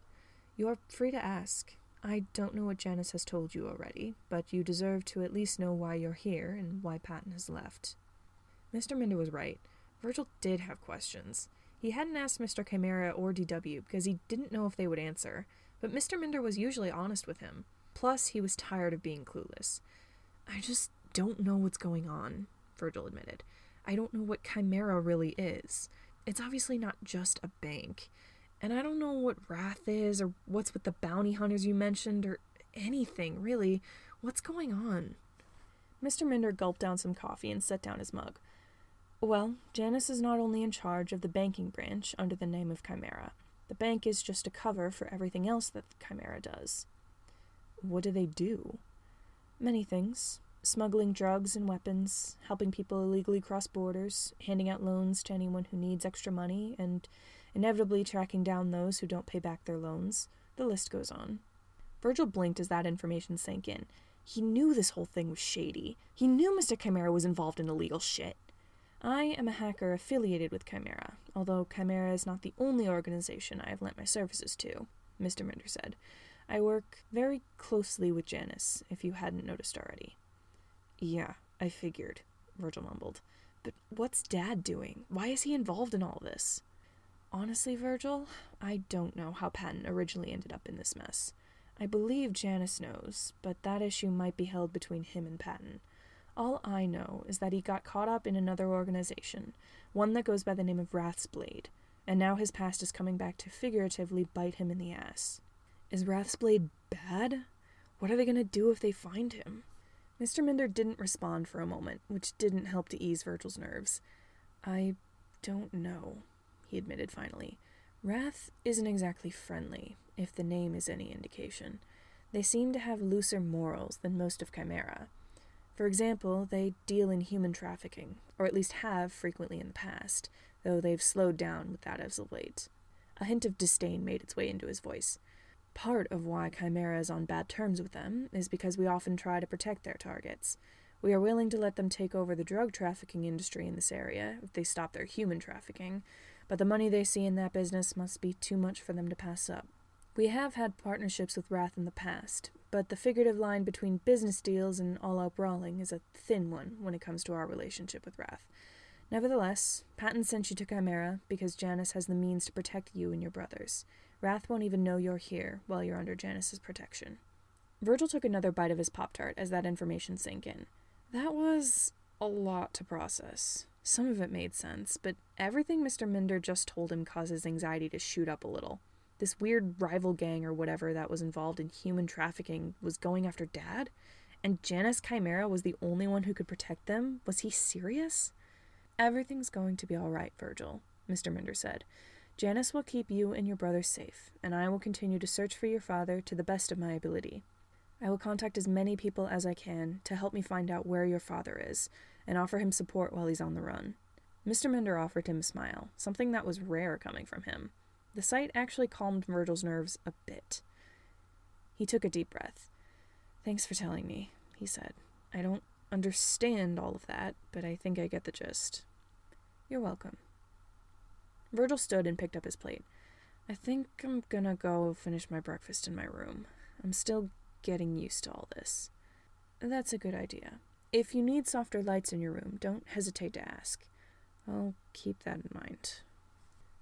You are free to ask. I don't know what Janus has told you already, but you deserve to at least know why you're here and why Patton has left. Mr. Minder was right. Virgil did have questions. He hadn't asked Mr. Chimera or DW because he didn't know if they would answer, but Mr. Minder was usually honest with him. Plus, he was tired of being clueless. I just don't know what's going on, Virgil admitted. I don't know what Chimera really is. It's obviously not just a bank. And I don't know what Wrath is, or what's with the bounty hunters you mentioned, or anything, really. What's going on? Mr. Minder gulped down some coffee and set down his mug. Well, Janus is not only in charge of the banking branch under the name of Chimera. The bank is just a cover for everything else that Chimera does. What do they do? Many things. Smuggling drugs and weapons, helping people illegally cross borders, handing out loans to anyone who needs extra money, and inevitably tracking down those who don't pay back their loans. The list goes on. Virgil blinked as that information sank in. He knew this whole thing was shady. He knew Mr. Chimera was involved in illegal shit. I am a hacker affiliated with Chimera, although Chimera is not the only organization I have lent my services to, Mr. Minder said. I work very closely with Janus, if you hadn't noticed already. Yeah, I figured, Virgil mumbled. But what's Dad doing? Why is he involved in all this? Honestly, Virgil, I don't know how Patton originally ended up in this mess. I believe Janus knows, but that issue might be held between him and Patton. All I know is that he got caught up in another organization, one that goes by the name of Wrath's Blade, and now his past is coming back to figuratively bite him in the ass. Is Wrath's Blade bad? What are they going to do if they find him? Mr. Minder didn't respond for a moment, which didn't help to ease Virgil's nerves. I don't know, he admitted finally. Wrath isn't exactly friendly, if the name is any indication. They seem to have looser morals than most of Chimera. For example, they deal in human trafficking, or at least have frequently in the past, though they've slowed down with that as of late. A hint of disdain made its way into his voice. Part of why Chimera is on bad terms with them is because we often try to protect their targets. We are willing to let them take over the drug trafficking industry in this area if they stop their human trafficking, but the money they see in that business must be too much for them to pass up. We have had partnerships with Wrath in the past, but the figurative line between business deals and all-out brawling is a thin one when it comes to our relationship with Wrath. Nevertheless, Patton sent you to Chimera because Janus has the means to protect you and your brothers. Wrath won't even know you're here while you're under Janus's protection. Virgil took another bite of his Pop-Tart as that information sank in. That was a lot to process. Some of it made sense, but everything Mr. Minder just told him caused his anxiety to shoot up a little. This weird rival gang or whatever that was involved in human trafficking was going after Dad? And Janus Chimera was the only one who could protect them? Was he serious? Everything's going to be all right, Virgil, Mr. Minder said. Janus will keep you and your brothers safe, and I will continue to search for your father to the best of my ability. I will contact as many people as I can to help me find out where your father is, and offer him support while he's on the run. Mr. Minder offered him a smile, something that was rare coming from him. The sight actually calmed Virgil's nerves a bit. He took a deep breath. Thanks for telling me, he said. I don't understand all of that, but I think I get the gist. You're welcome. Virgil stood and picked up his plate. I think I'm gonna go finish my breakfast in my room. I'm still getting used to all this. That's a good idea. If you need softer lights in your room, don't hesitate to ask. I'll keep that in mind.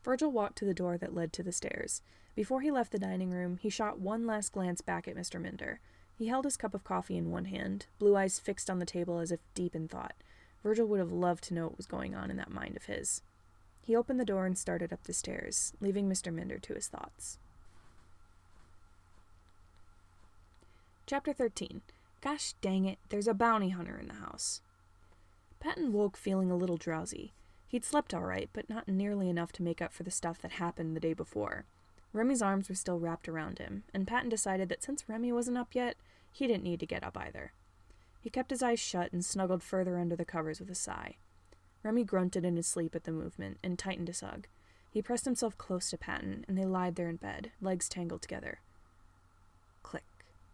Virgil walked to the door that led to the stairs. Before he left the dining room, he shot one last glance back at Mr. Minder. He held his cup of coffee in one hand, blue eyes fixed on the table as if deep in thought. Virgil would have loved to know what was going on in that mind of his. He opened the door and started up the stairs, leaving Mr. Minder to his thoughts. Chapter 13. Gosh dang it, there's a bounty hunter in the house. Patton woke feeling a little drowsy. He'd slept all right, but not nearly enough to make up for the stuff that happened the day before. Remy's arms were still wrapped around him, and Patton decided that since Remy wasn't up yet, he didn't need to get up either. He kept his eyes shut and snuggled further under the covers with a sigh. Remy grunted in his sleep at the movement and tightened his hug. He pressed himself close to Patton, and they lied there in bed, legs tangled together. Click.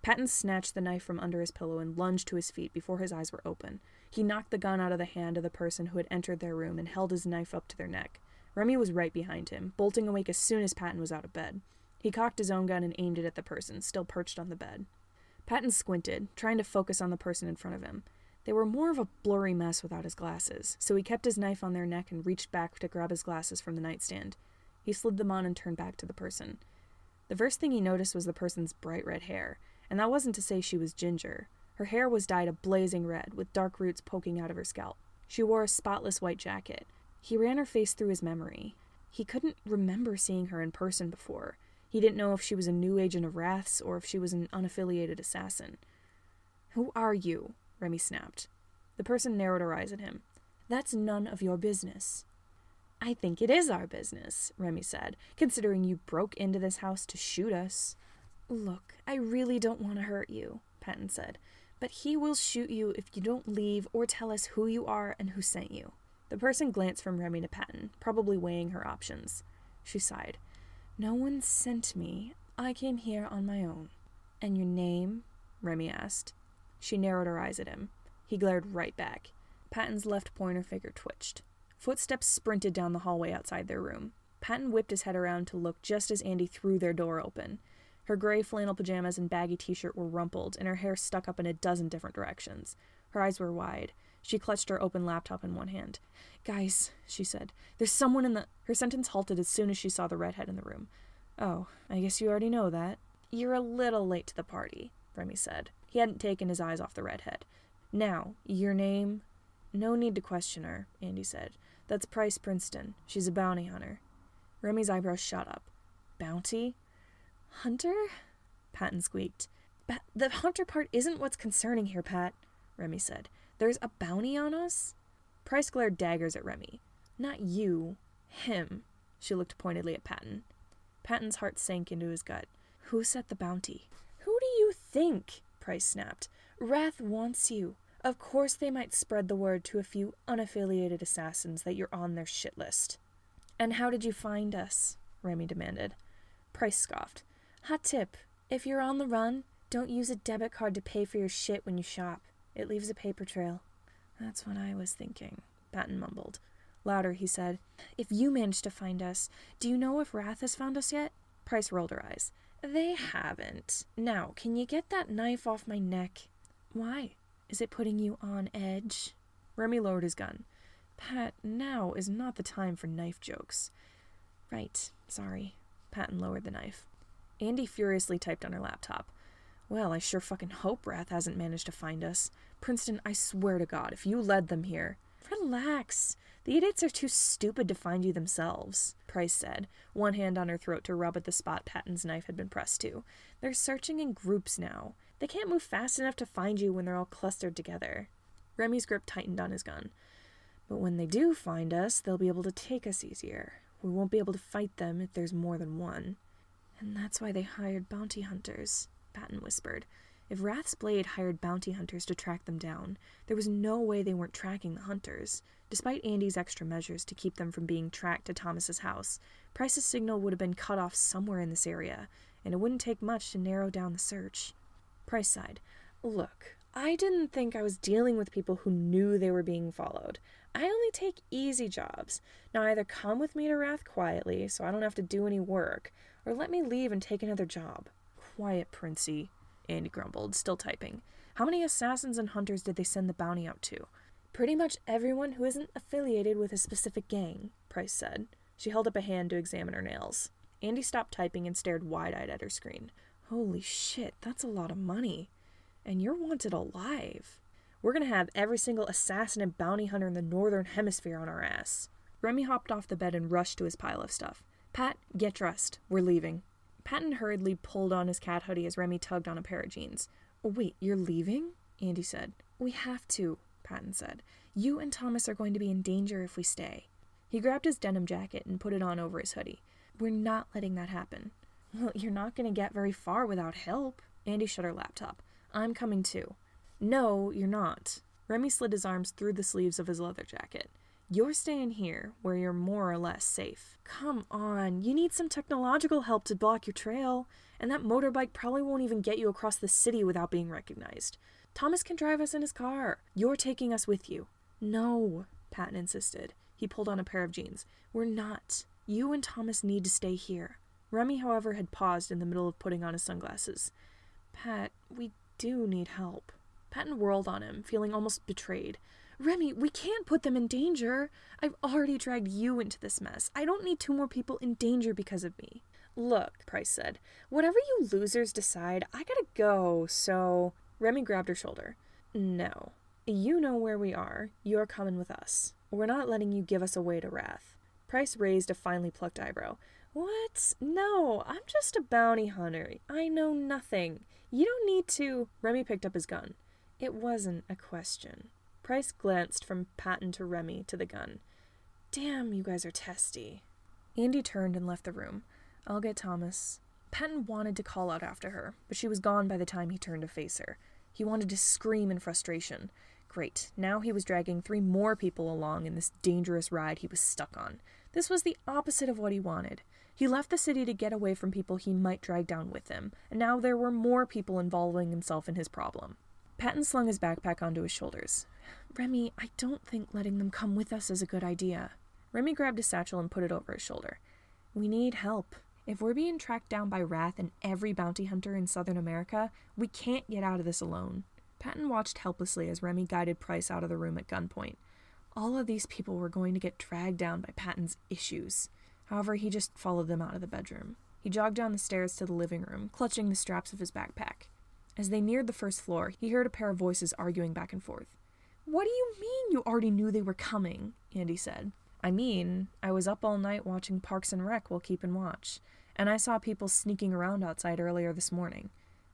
Patton snatched the knife from under his pillow and lunged to his feet before his eyes were open. He knocked the gun out of the hand of the person who had entered their room and held his knife up to their neck. Remy was right behind him, bolting awake as soon as Patton was out of bed. He cocked his own gun and aimed it at the person, still perched on the bed. Patton squinted, trying to focus on the person in front of him. They were more of a blurry mess without his glasses, so he kept his knife on their neck and reached back to grab his glasses from the nightstand. He slid them on and turned back to the person. The first thing he noticed was the person's bright red hair, and that wasn't to say she was ginger. Her hair was dyed a blazing red, with dark roots poking out of her scalp. She wore a spotless white jacket. He ran her face through his memory. He couldn't remember seeing her in person before. He didn't know if she was a new agent of Wrath's or if she was an unaffiliated assassin. "Who are you?" Remy snapped. The person narrowed her eyes at him. "That's none of your business." "I think it is our business," Remy said, "considering you broke into this house to shoot us." "Look, I really don't want to hurt you," Patton said, "but he will shoot you if you don't leave or tell us who you are and who sent you." The person glanced from Remy to Patton, probably weighing her options. She sighed. "No one sent me. I came here on my own." "And your name?" Remy asked. She narrowed her eyes at him. He glared right back. Patton's left pointer finger twitched. Footsteps sprinted down the hallway outside their room. Patton whipped his head around to look just as Andy threw their door open. Her gray flannel pajamas and baggy t-shirt were rumpled, and her hair stuck up in a dozen different directions. Her eyes were wide. She clutched her open laptop in one hand. "Guys," she said, "there's someone in the—" Her sentence halted as soon as she saw the redhead in the room. "Oh, I guess you already know that." "You're a little late to the party," Remy said. He hadn't taken his eyes off the redhead. "Now, your name?" "No need to question her," Andy said. "That's Price Princeton. She's a bounty hunter." Remy's eyebrows shot up. "Bounty? Hunter?" Patton squeaked. "The hunter part isn't what's concerning here, Pat," Remy said. "There's a bounty on us?" Price glared daggers at Remy. "Not you. Him." She looked pointedly at Patton. Patton's heart sank into his gut. "Who set the bounty?" "Who do you think?" Price snapped. "Wrath wants you. Of course they might spread the word to a few unaffiliated assassins that you're on their shit list." "And how did you find us?" Remy demanded. Price scoffed. "Hot tip. If you're on the run, don't use a debit card to pay for your shit when you shop. It leaves a paper trail." "That's what I was thinking," Patton mumbled. Louder, he said, "If you manage to find us, do you know if Wrath has found us yet?" Price rolled her eyes. They haven't. Now, can you get that knife off my neck? Why? Is it putting you on edge? Remy lowered his gun. Pat, now is not the time for knife jokes. Right, sorry. Patton lowered the knife. Andy furiously typed on her laptop. Well, I sure fucking hope Wrath hasn't managed to find us. Princeton, I swear to God, if you led them here... Relax. The idiots are too stupid to find you themselves, Price said, one hand on her throat to rub at the spot Patton's knife had been pressed to. They're searching in groups now. They can't move fast enough to find you when they're all clustered together. Remy's grip tightened on his gun. But when they do find us, they'll be able to take us easier. We won't be able to fight them if there's more than one. And that's why they hired bounty hunters, Patton whispered. If Wrath's blade hired bounty hunters to track them down, there was no way they weren't tracking the hunters. Despite Andy's extra measures to keep them from being tracked to Thomas's house, Price's signal would have been cut off somewhere in this area, and it wouldn't take much to narrow down the search. Price sighed. Look, I didn't think I was dealing with people who knew they were being followed. I only take easy jobs. Now either come with me to Wrath quietly, so I don't have to do any work, or let me leave and take another job. Quiet, Princey, Andy grumbled, still typing. How many assassins and hunters did they send the bounty out to? Pretty much everyone who isn't affiliated with a specific gang, Price said. She held up a hand to examine her nails. Andy stopped typing and stared wide-eyed at her screen. Holy shit, that's a lot of money. And you're wanted alive. We're gonna have every single assassin and bounty hunter in the Northern Hemisphere on our ass. Remy hopped off the bed and rushed to his pile of stuff. Pat, get dressed. We're leaving. Patton hurriedly pulled on his cat hoodie as Remy tugged on a pair of jeans. Oh, wait, you're leaving? Andy said. We have to, Patton said. You and Thomas are going to be in danger if we stay. He grabbed his denim jacket and put it on over his hoodie. We're not letting that happen. Well, you're not going to get very far without help. Andy shut her laptop. I'm coming too. No, you're not. Remy slid his arms through the sleeves of his leather jacket. You're staying here, where you're more or less safe. Come on, you need some technological help to block your trail, and that motorbike probably won't even get you across the city without being recognized. Thomas can drive us in his car. You're taking us with you. No, Patton insisted. He pulled on a pair of jeans. We're not. You and Thomas need to stay here. Remy, however, had paused in the middle of putting on his sunglasses. Pat, we do need help. Patton whirled on him, feeling almost betrayed. Remy, we can't put them in danger. I've already dragged you into this mess. I don't need 2 more people in danger because of me. Look, Price said, whatever you losers decide, I gotta go, so... Remy grabbed her shoulder. No. You know where we are. You're coming with us. We're not letting you give us away to Wrath. Price raised a finely plucked eyebrow. What? No, I'm just a bounty hunter. I know nothing. You don't need to... Remy picked up his gun. It wasn't a question. Price glanced from Patton to Remy to the gun. Damn, you guys are testy. Andy turned and left the room. I'll get Thomas. Patton wanted to call out after her, but she was gone by the time he turned to face her. He wanted to scream in frustration. Great, now he was dragging 3 more people along in this dangerous ride he was stuck on. This was the opposite of what he wanted. He left the city to get away from people he might drag down with him, and now there were more people involving himself in his problem. Patton slung his backpack onto his shoulders. Remy, I don't think letting them come with us is a good idea. Remy grabbed his satchel and put it over his shoulder. We need help. If we're being tracked down by Wrath and every bounty hunter in Southern America, we can't get out of this alone. Patton watched helplessly as Remy guided Price out of the room at gunpoint. All of these people were going to get dragged down by Patton's issues. However, he just followed them out of the bedroom. He jogged down the stairs to the living room, clutching the straps of his backpack. As they neared the first floor, he heard a pair of voices arguing back and forth. What do you mean you already knew they were coming? Andy said. I mean, I was up all night watching Parks and Rec while keeping watch, and I saw people sneaking around outside earlier this morning.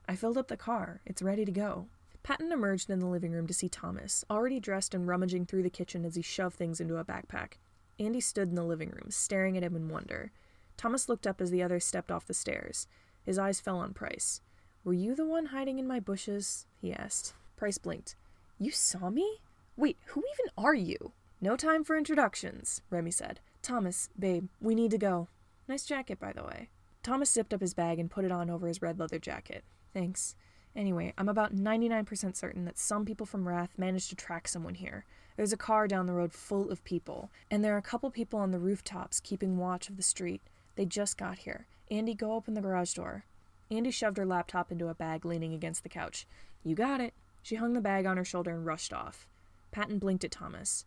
I filled up the car. It's ready to go. Patton emerged in the living room to see Thomas, already dressed and rummaging through the kitchen as he shoved things into a backpack. Andy stood in the living room, staring at him in wonder. Thomas looked up as the others stepped off the stairs. His eyes fell on Price. Were you the one hiding in my bushes? He asked. Price blinked. You saw me? Wait, who even are you? No time for introductions, Remy said. Thomas, babe, we need to go. Nice jacket, by the way. Thomas zipped up his bag and put it on over his red leather jacket. Thanks. Anyway, I'm about 99% certain that some people from Wrath managed to track someone here. There's a car down the road full of people, and there are a couple people on the rooftops keeping watch of the street. They just got here. Andy, go open the garage door. Andy shoved her laptop into a bag leaning against the couch. You got it. She hung the bag on her shoulder and rushed off. Patton blinked at Thomas.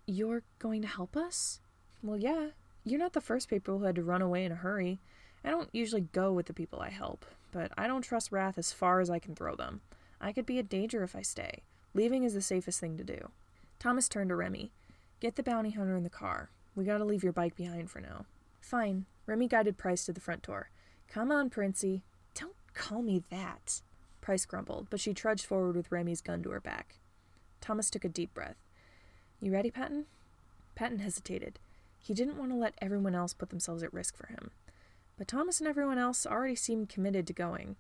You're going to help us? Well, yeah. You're not the first people who had to run away in a hurry. I don't usually go with the people I help, but I don't trust Wrath as far as I can throw them. I could be a danger if I stay. Leaving is the safest thing to do. Thomas turned to Remy. Get the bounty hunter in the car. We gotta leave your bike behind for now. Fine. Remy guided Price to the front door. Come on, Princey. Don't call me that. Price grumbled, but she trudged forward with Remy's gun to her back. Thomas took a deep breath. You ready, Patton? Patton hesitated. He didn't want to let everyone else put themselves at risk for him. But Thomas and everyone else already seemed committed to going.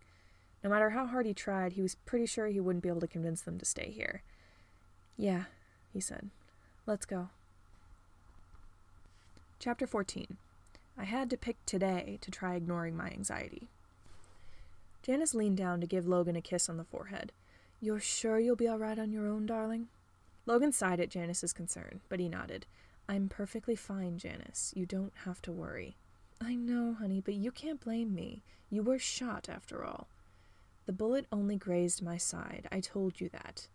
No matter how hard he tried, he was pretty sure he wouldn't be able to convince them to stay here. Yeah, he said. Let's go. Chapter 14. I had to pick today to try ignoring my anxiety. Janus leaned down to give Logan a kiss on the forehead. You're sure you'll be all right on your own, darling? Logan sighed at Janus's concern, but he nodded. I'm perfectly fine, Janus. You don't have to worry. I know, honey, but you can't blame me. You were shot, after all. The bullet only grazed my side. I told you that.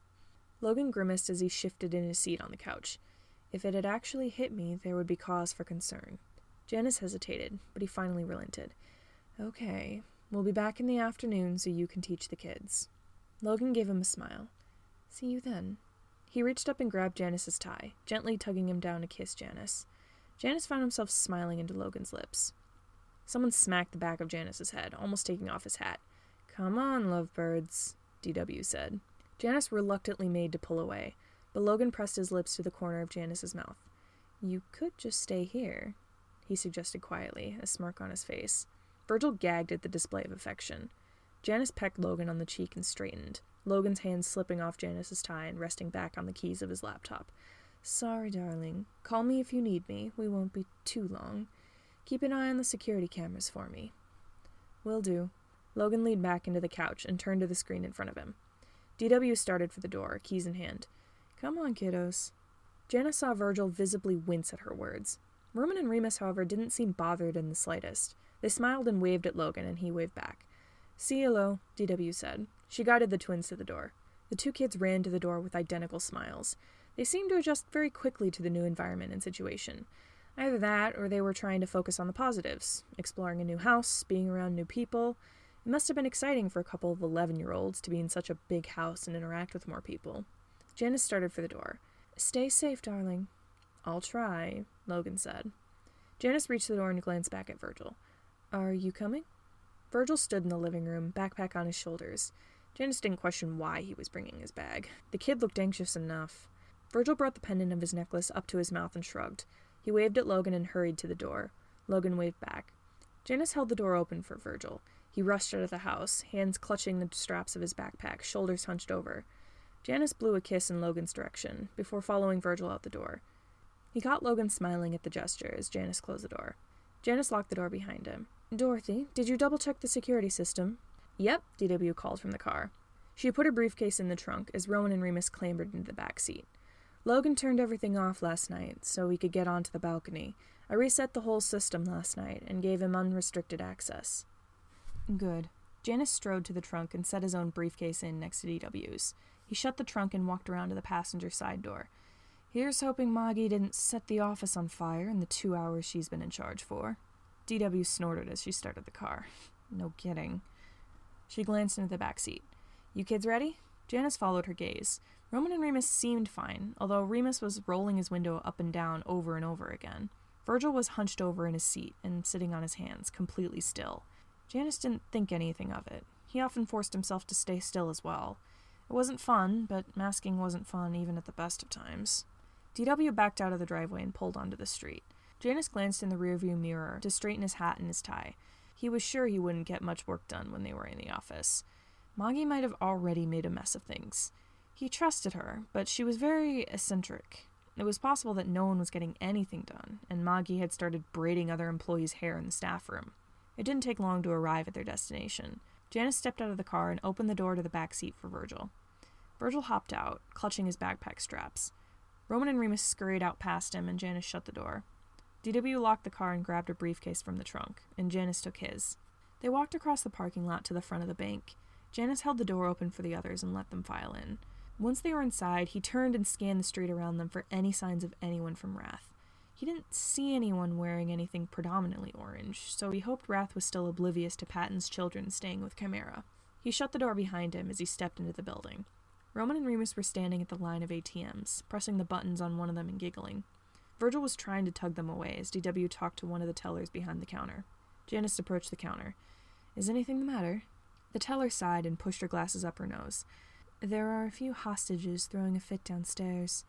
Logan grimaced as he shifted in his seat on the couch. If it had actually hit me, there would be cause for concern. Janus hesitated, but he finally relented. Okay, we'll be back in the afternoon so you can teach the kids. Logan gave him a smile. See you then. He reached up and grabbed Janus's tie, gently tugging him down to kiss Janus. Janus found himself smiling into Logan's lips. Someone smacked the back of Janus's head, almost taking off his hat. Come on, lovebirds, DW said. Janus reluctantly made to pull away, but Logan pressed his lips to the corner of Janus's mouth. You could just stay here, he suggested quietly, a smirk on his face. Virgil gagged at the display of affection. Janus pecked Logan on the cheek and straightened, Logan's hands slipping off Janus's tie and resting back on the keys of his laptop. Sorry, darling. Call me if you need me. We won't be too long. Keep an eye on the security cameras for me. Will do. Logan leaned back into the couch and turned to the screen in front of him. DW started for the door, keys in hand. Come on, kiddos. Janus saw Virgil visibly wince at her words. Roman and Remus, however, didn't seem bothered in the slightest. They smiled and waved at Logan, and he waved back. See you, Lo, DW said. She guided the twins to the door. The two kids ran to the door with identical smiles. They seemed to adjust very quickly to the new environment and situation. Either that, or they were trying to focus on the positives, exploring a new house, being around new people. It must have been exciting for a couple of 11-year-olds to be in such a big house and interact with more people. Janus started for the door. Stay safe, darling. I'll try, Logan said. Janus reached the door and glanced back at Virgil. Are you coming? Virgil stood in the living room, backpack on his shoulders. Janus didn't question why he was bringing his bag. The kid looked anxious enough. Virgil brought the pendant of his necklace up to his mouth and shrugged. He waved at Logan and hurried to the door. Logan waved back. Janus held the door open for Virgil. He rushed out of the house, hands clutching the straps of his backpack, shoulders hunched over. Janus blew a kiss in Logan's direction, before following Virgil out the door. He caught Logan smiling at the gesture as Janus closed the door. Janus locked the door behind him. Dorothy, did you double-check the security system? Yep, DW called from the car. She put her briefcase in the trunk as Rowan and Remus clambered into the back seat. Logan turned everything off last night so we could get onto the balcony. I reset the whole system last night and gave him unrestricted access. Good. Janus strode to the trunk and set his own briefcase in next to DW's. He shut the trunk and walked around to the passenger side door. Here's hoping Moggy didn't set the office on fire in the 2 hours she's been in charge for. DW snorted as she started the car. No kidding. She glanced into the back seat. You kids ready? Janus followed her gaze. Roman and Remus seemed fine, although Remus was rolling his window up and down over and over again. Virgil was hunched over in his seat and sitting on his hands, completely still. Janus didn't think anything of it. He often forced himself to stay still as well. It wasn't fun, but masking wasn't fun even at the best of times. DW backed out of the driveway and pulled onto the street. Janus glanced in the rearview mirror to straighten his hat and his tie. He was sure he wouldn't get much work done when they were in the office. Moggy might have already made a mess of things. He trusted her, but she was very eccentric. It was possible that no one was getting anything done, and Moggy had started braiding other employees' hair in the staff room. It didn't take long to arrive at their destination. Janus stepped out of the car and opened the door to the back seat for Virgil. Virgil hopped out, clutching his backpack straps. Roman and Remus scurried out past him, and Janus shut the door. DW locked the car and grabbed a briefcase from the trunk, and Janus took his. They walked across the parking lot to the front of the bank. Janus held the door open for the others and let them file in. Once they were inside, he turned and scanned the street around them for any signs of anyone from Wrath. He didn't see anyone wearing anything predominantly orange, so he hoped Wrath was still oblivious to Patton's children staying with Chimera. He shut the door behind him as he stepped into the building. Roman and Remus were standing at the line of ATMs, pressing the buttons on one of them and giggling. Virgil was trying to tug them away as DW talked to one of the tellers behind the counter. Janus approached the counter. "Is anything the matter?" The teller sighed and pushed her glasses up her nose. "There are a few hostages throwing a fit downstairs.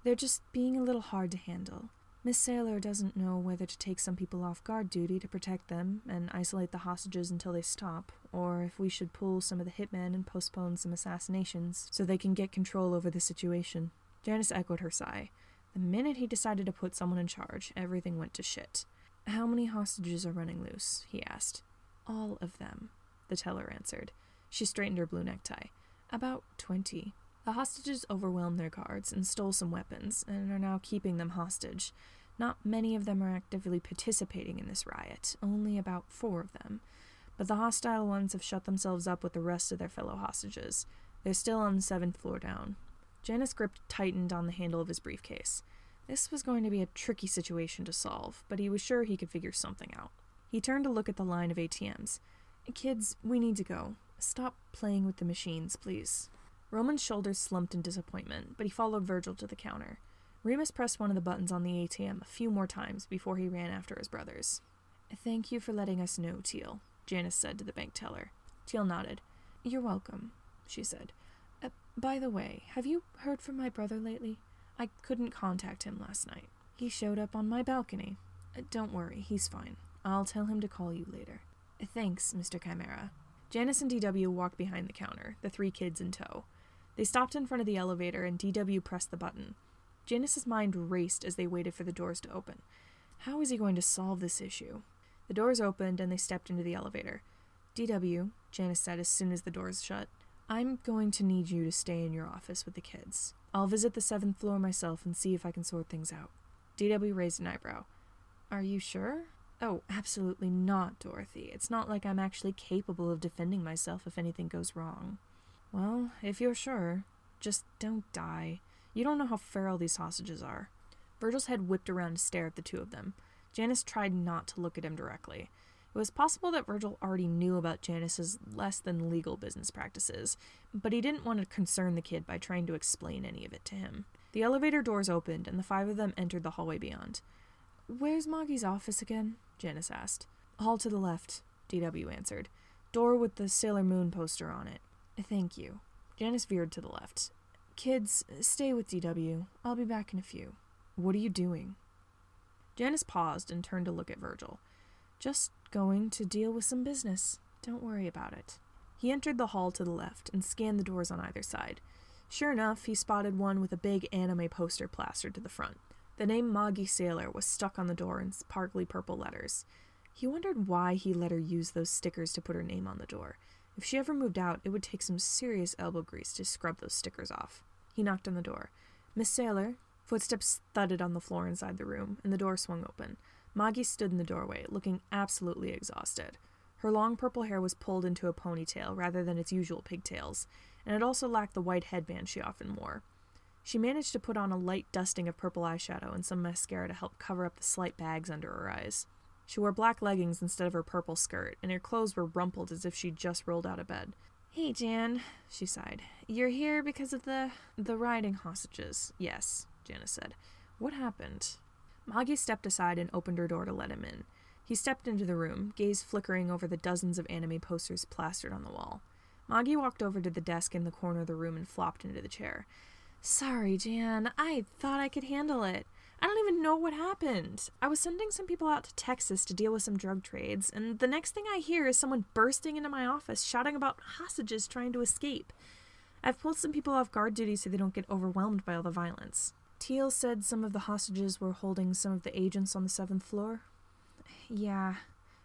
They're just being a little hard to handle. Miss Saylor doesn't know whether to take some people off guard duty to protect them and isolate the hostages until they stop, or if we should pull some of the hitmen and postpone some assassinations so they can get control over the situation." Janus echoed her sigh. The minute he decided to put someone in charge, everything went to shit. "How many hostages are running loose?" he asked. "All of them," the teller answered. She straightened her blue necktie. "About 20. The hostages overwhelmed their guards and stole some weapons, and are now keeping them hostage. Not many of them are actively participating in this riot, only about 4 of them. But the hostile ones have shut themselves up with the rest of their fellow hostages. They're still on the 7th floor down." Janus' grip tightened on the handle of his briefcase. This was going to be a tricky situation to solve, but he was sure he could figure something out. He turned to look at the line of ATMs. "Kids, we need to go. Stop playing with the machines, please." Roman's shoulders slumped in disappointment, but he followed Virgil to the counter. Remus pressed one of the buttons on the ATM a few more times before he ran after his brothers. "Thank you for letting us know, Teal," Janus said to the bank teller. Teal nodded. "You're welcome," she said. By the way, have you heard from my brother lately? I couldn't contact him last night. He showed up on my balcony. Don't worry, he's fine. I'll tell him to call you later." "Thanks, Mr. Chimera." Janus and DW walked behind the counter, the 3 kids in tow. They stopped in front of the elevator and DW pressed the button. Janus's mind raced as they waited for the doors to open. How was he going to solve this issue? The doors opened and they stepped into the elevator. "DW," Janus said as soon as the doors shut, "I'm going to need you to stay in your office with the kids. I'll visit the 7th floor myself and see if I can sort things out." DW raised an eyebrow. "Are you sure?" "Oh, absolutely not, Dorothy. It's not like I'm actually capable of defending myself if anything goes wrong." "Well, if you're sure, just don't die. You don't know how feral these hostages are." Virgil's head whipped around to stare at the 2 of them. Janus tried not to look at him directly. It was possible that Virgil already knew about Janus's less-than-legal business practices, but he didn't want to concern the kid by trying to explain any of it to him. The elevator doors opened, and the 5 of them entered the hallway beyond. "Where's Moggy's office again?" Janus asked. "Hall to the left," DW answered. "Door with the Sailor Moon poster on it." "Thank you." Janus veered to the left. "Kids, stay with DW. I'll be back in a few." "What are you doing?" Janus paused and turned to look at Virgil. "Just going to deal with some business. Don't worry about it." He entered the hall to the left and scanned the doors on either side. Sure enough, he spotted one with a big anime poster plastered to the front. The name Moggy Sailor was stuck on the door in sparkly purple letters. He wondered why he let her use those stickers to put her name on the door. If she ever moved out, it would take some serious elbow grease to scrub those stickers off. He knocked on the door. "Miss Sailor?" Footsteps thudded on the floor inside the room, and the door swung open. Moggy stood in the doorway, looking absolutely exhausted. Her long purple hair was pulled into a ponytail rather than its usual pigtails, and it also lacked the white headband she often wore. She managed to put on a light dusting of purple eyeshadow and some mascara to help cover up the slight bags under her eyes. She wore black leggings instead of her purple skirt, and her clothes were rumpled as if she'd just rolled out of bed. "Hey, Jan," she sighed. "You're here because of the rioting hostages." "Yes," Janus said. "What happened?" Moggy stepped aside and opened her door to let him in. He stepped into the room, gaze flickering over the dozens of anime posters plastered on the wall. Moggy walked over to the desk in the corner of the room and flopped into the chair. "Sorry, Jan. I thought I could handle it. I don't even know what happened. I was sending some people out to Texas to deal with some drug trades, and the next thing I hear is someone bursting into my office shouting about hostages trying to escape. I've pulled some people off guard duty so they don't get overwhelmed by all the violence." "Teal said some of the hostages were holding some of the agents on the 7th floor?" "Yeah.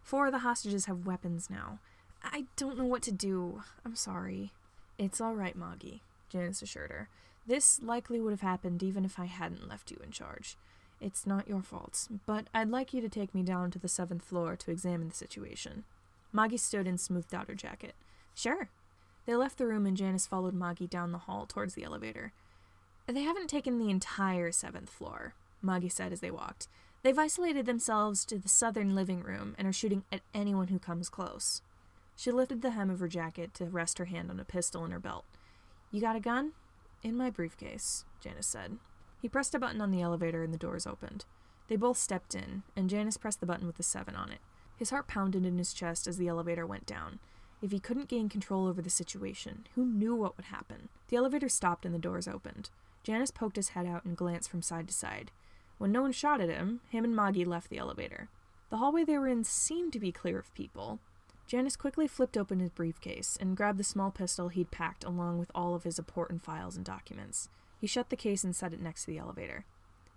4 of the hostages have weapons now. I don't know what to do. I'm sorry." "It's all right, Moggy," Janus assured her. "This likely would have happened even if I hadn't left you in charge. It's not your fault, but I'd like you to take me down to the 7th floor to examine the situation." Maggie stood and smoothed out her jacket. Sure. They left the room and Janus followed Maggie down the hall towards the elevator. They haven't taken the entire 7th floor, Maggie said as they walked. They've isolated themselves to the southern living room and are shooting at anyone who comes close. She lifted the hem of her jacket to rest her hand on a pistol in her belt. You got a gun? In my briefcase, Janus said. He pressed a button on the elevator and the doors opened. They both stepped in, and Janus pressed the button with the 7 on it. His heart pounded in his chest as the elevator went down. If he couldn't gain control over the situation, who knew what would happen? The elevator stopped and the doors opened. Janus poked his head out and glanced from side to side. When no one shot at him and Maggie left the elevator. The hallway they were in seemed to be clear of people. Janus quickly flipped open his briefcase and grabbed the small pistol he'd packed along with all of his important files and documents. He shut the case and set it next to the elevator.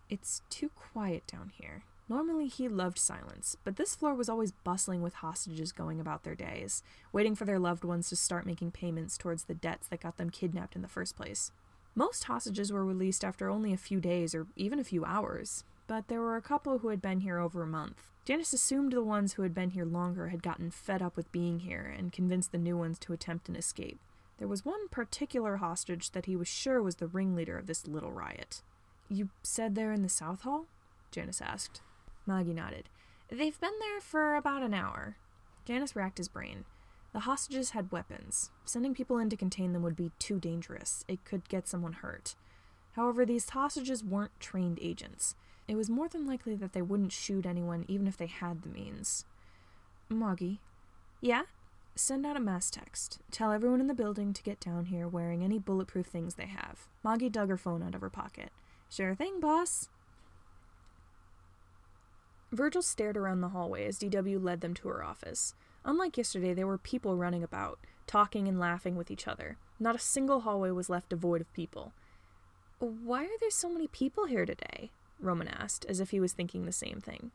It's too quiet down here. Normally he loved silence, but this floor was always bustling with hostages going about their days, waiting for their loved ones to start making payments towards the debts that got them kidnapped in the first place. Most hostages were released after only a few days or even a few hours, but there were a couple who had been here over a month. Janus assumed the ones who had been here longer had gotten fed up with being here and convinced the new ones to attempt an escape. There was one particular hostage that he was sure was the ringleader of this little riot. You said they're in the South Hall? Janus asked. Maggie nodded. They've been there for about an hour. Janus racked his brain. The hostages had weapons. Sending people in to contain them would be too dangerous. It could get someone hurt. However, these hostages weren't trained agents. It was more than likely that they wouldn't shoot anyone even if they had the means. Maggie. Yeah? Send out a mass text. Tell everyone in the building to get down here wearing any bulletproof things they have. Maggie dug her phone out of her pocket. Sure thing, boss. Virgil stared around the hallway as DW led them to her office. Unlike yesterday, there were people running about, talking and laughing with each other. Not a single hallway was left devoid of people. Why are there so many people here today? Roman asked, as if he was thinking the same thing.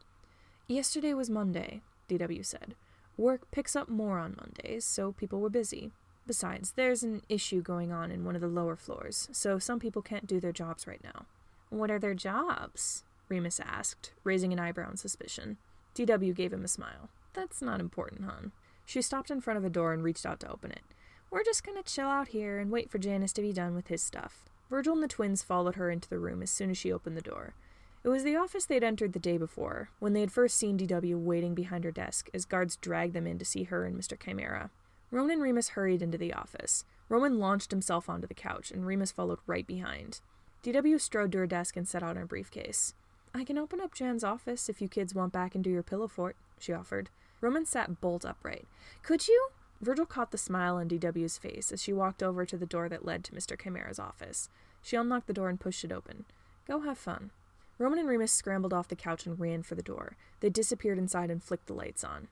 Yesterday was Monday, DW said. Work picks up more on Mondays, so people were busy. Besides, there's an issue going on in one of the lower floors, so some people can't do their jobs right now. What are their jobs? Remus asked, raising an eyebrow in suspicion. DW gave him a smile. That's not important, hon. She stopped in front of a door and reached out to open it. We're just gonna chill out here and wait for Janus to be done with his stuff. Virgil and the twins followed her into the room as soon as she opened the door. It was the office they'd entered the day before, when they had first seen DW waiting behind her desk as guards dragged them in to see her and Mr. Chimera. Roman and Remus hurried into the office. Roman launched himself onto the couch, and Remus followed right behind. DW strode to her desk and set out her briefcase. I can open up Jan's office if you kids want back into your pillow fort, she offered. Roman sat bolt upright. Could you? Virgil caught the smile on DW's face as she walked over to the door that led to Mr. Chimera's office. She unlocked the door and pushed it open. Go have fun. Roman and Remus scrambled off the couch and ran for the door. They disappeared inside and flicked the lights on.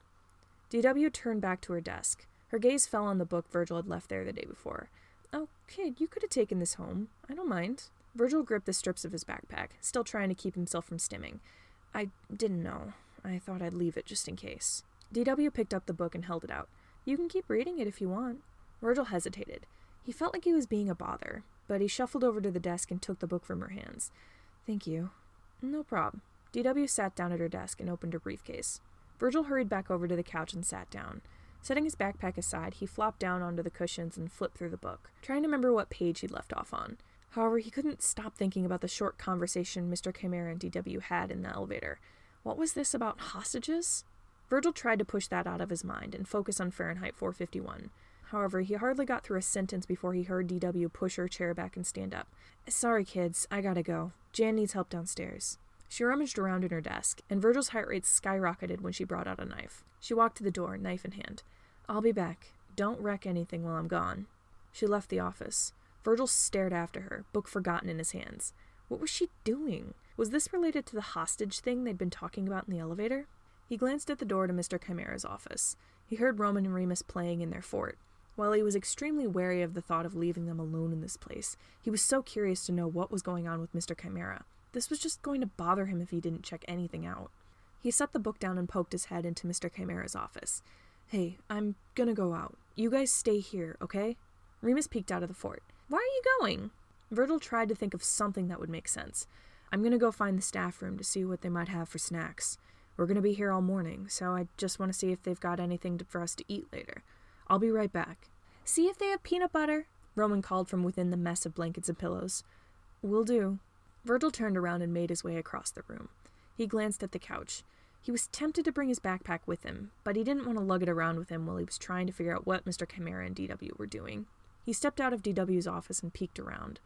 DW turned back to her desk. Her gaze fell on the book Virgil had left there the day before. Oh, kid, you could have taken this home. I don't mind. Virgil gripped the strips of his backpack, still trying to keep himself from stimming. I didn't know. I thought I'd leave it just in case. DW picked up the book and held it out. You can keep reading it if you want. Virgil hesitated. He felt like he was being a bother, but he shuffled over to the desk and took the book from her hands. Thank you. No prob. DW sat down at her desk and opened her briefcase. Virgil hurried back over to the couch and sat down. Setting his backpack aside, he flopped down onto the cushions and flipped through the book, trying to remember what page he'd left off on. However, he couldn't stop thinking about the short conversation Mr. Chimera and DW had in the elevator. What was this about hostages? Virgil tried to push that out of his mind and focus on Fahrenheit 451. However, he hardly got through a sentence before he heard DW push her chair back and stand up. Sorry, kids, I gotta go. Jan needs help downstairs. She rummaged around in her desk, and Virgil's heart rate skyrocketed when she brought out a knife. She walked to the door, knife in hand. I'll be back. Don't wreck anything while I'm gone. She left the office. Virgil stared after her, book forgotten in his hands. What was she doing? Was this related to the hostage thing they'd been talking about in the elevator? He glanced at the door to Mr. Chimera's office. He heard Roman and Remus playing in their fort. While he was extremely wary of the thought of leaving them alone in this place, he was so curious to know what was going on with Mr. Chimera. This was just going to bother him if he didn't check anything out. He set the book down and poked his head into Mr. Chimera's office. Hey, I'm gonna go out. You guys stay here, okay? Remus peeked out of the fort. Why are you going? Virgil tried to think of something that would make sense. I'm gonna go find the staff room to see what they might have for snacks. We're gonna be here all morning, so I just want to see if they've got anything for us to eat later. I'll be right back." "See if they have peanut butter," Roman called from within the mess of blankets and pillows. "Will do." Virgil turned around and made his way across the room. He glanced at the couch. He was tempted to bring his backpack with him, but he didn't want to lug it around with him while he was trying to figure out what Mr. Chimera and DW were doing. He stepped out of DW's office and peeked around.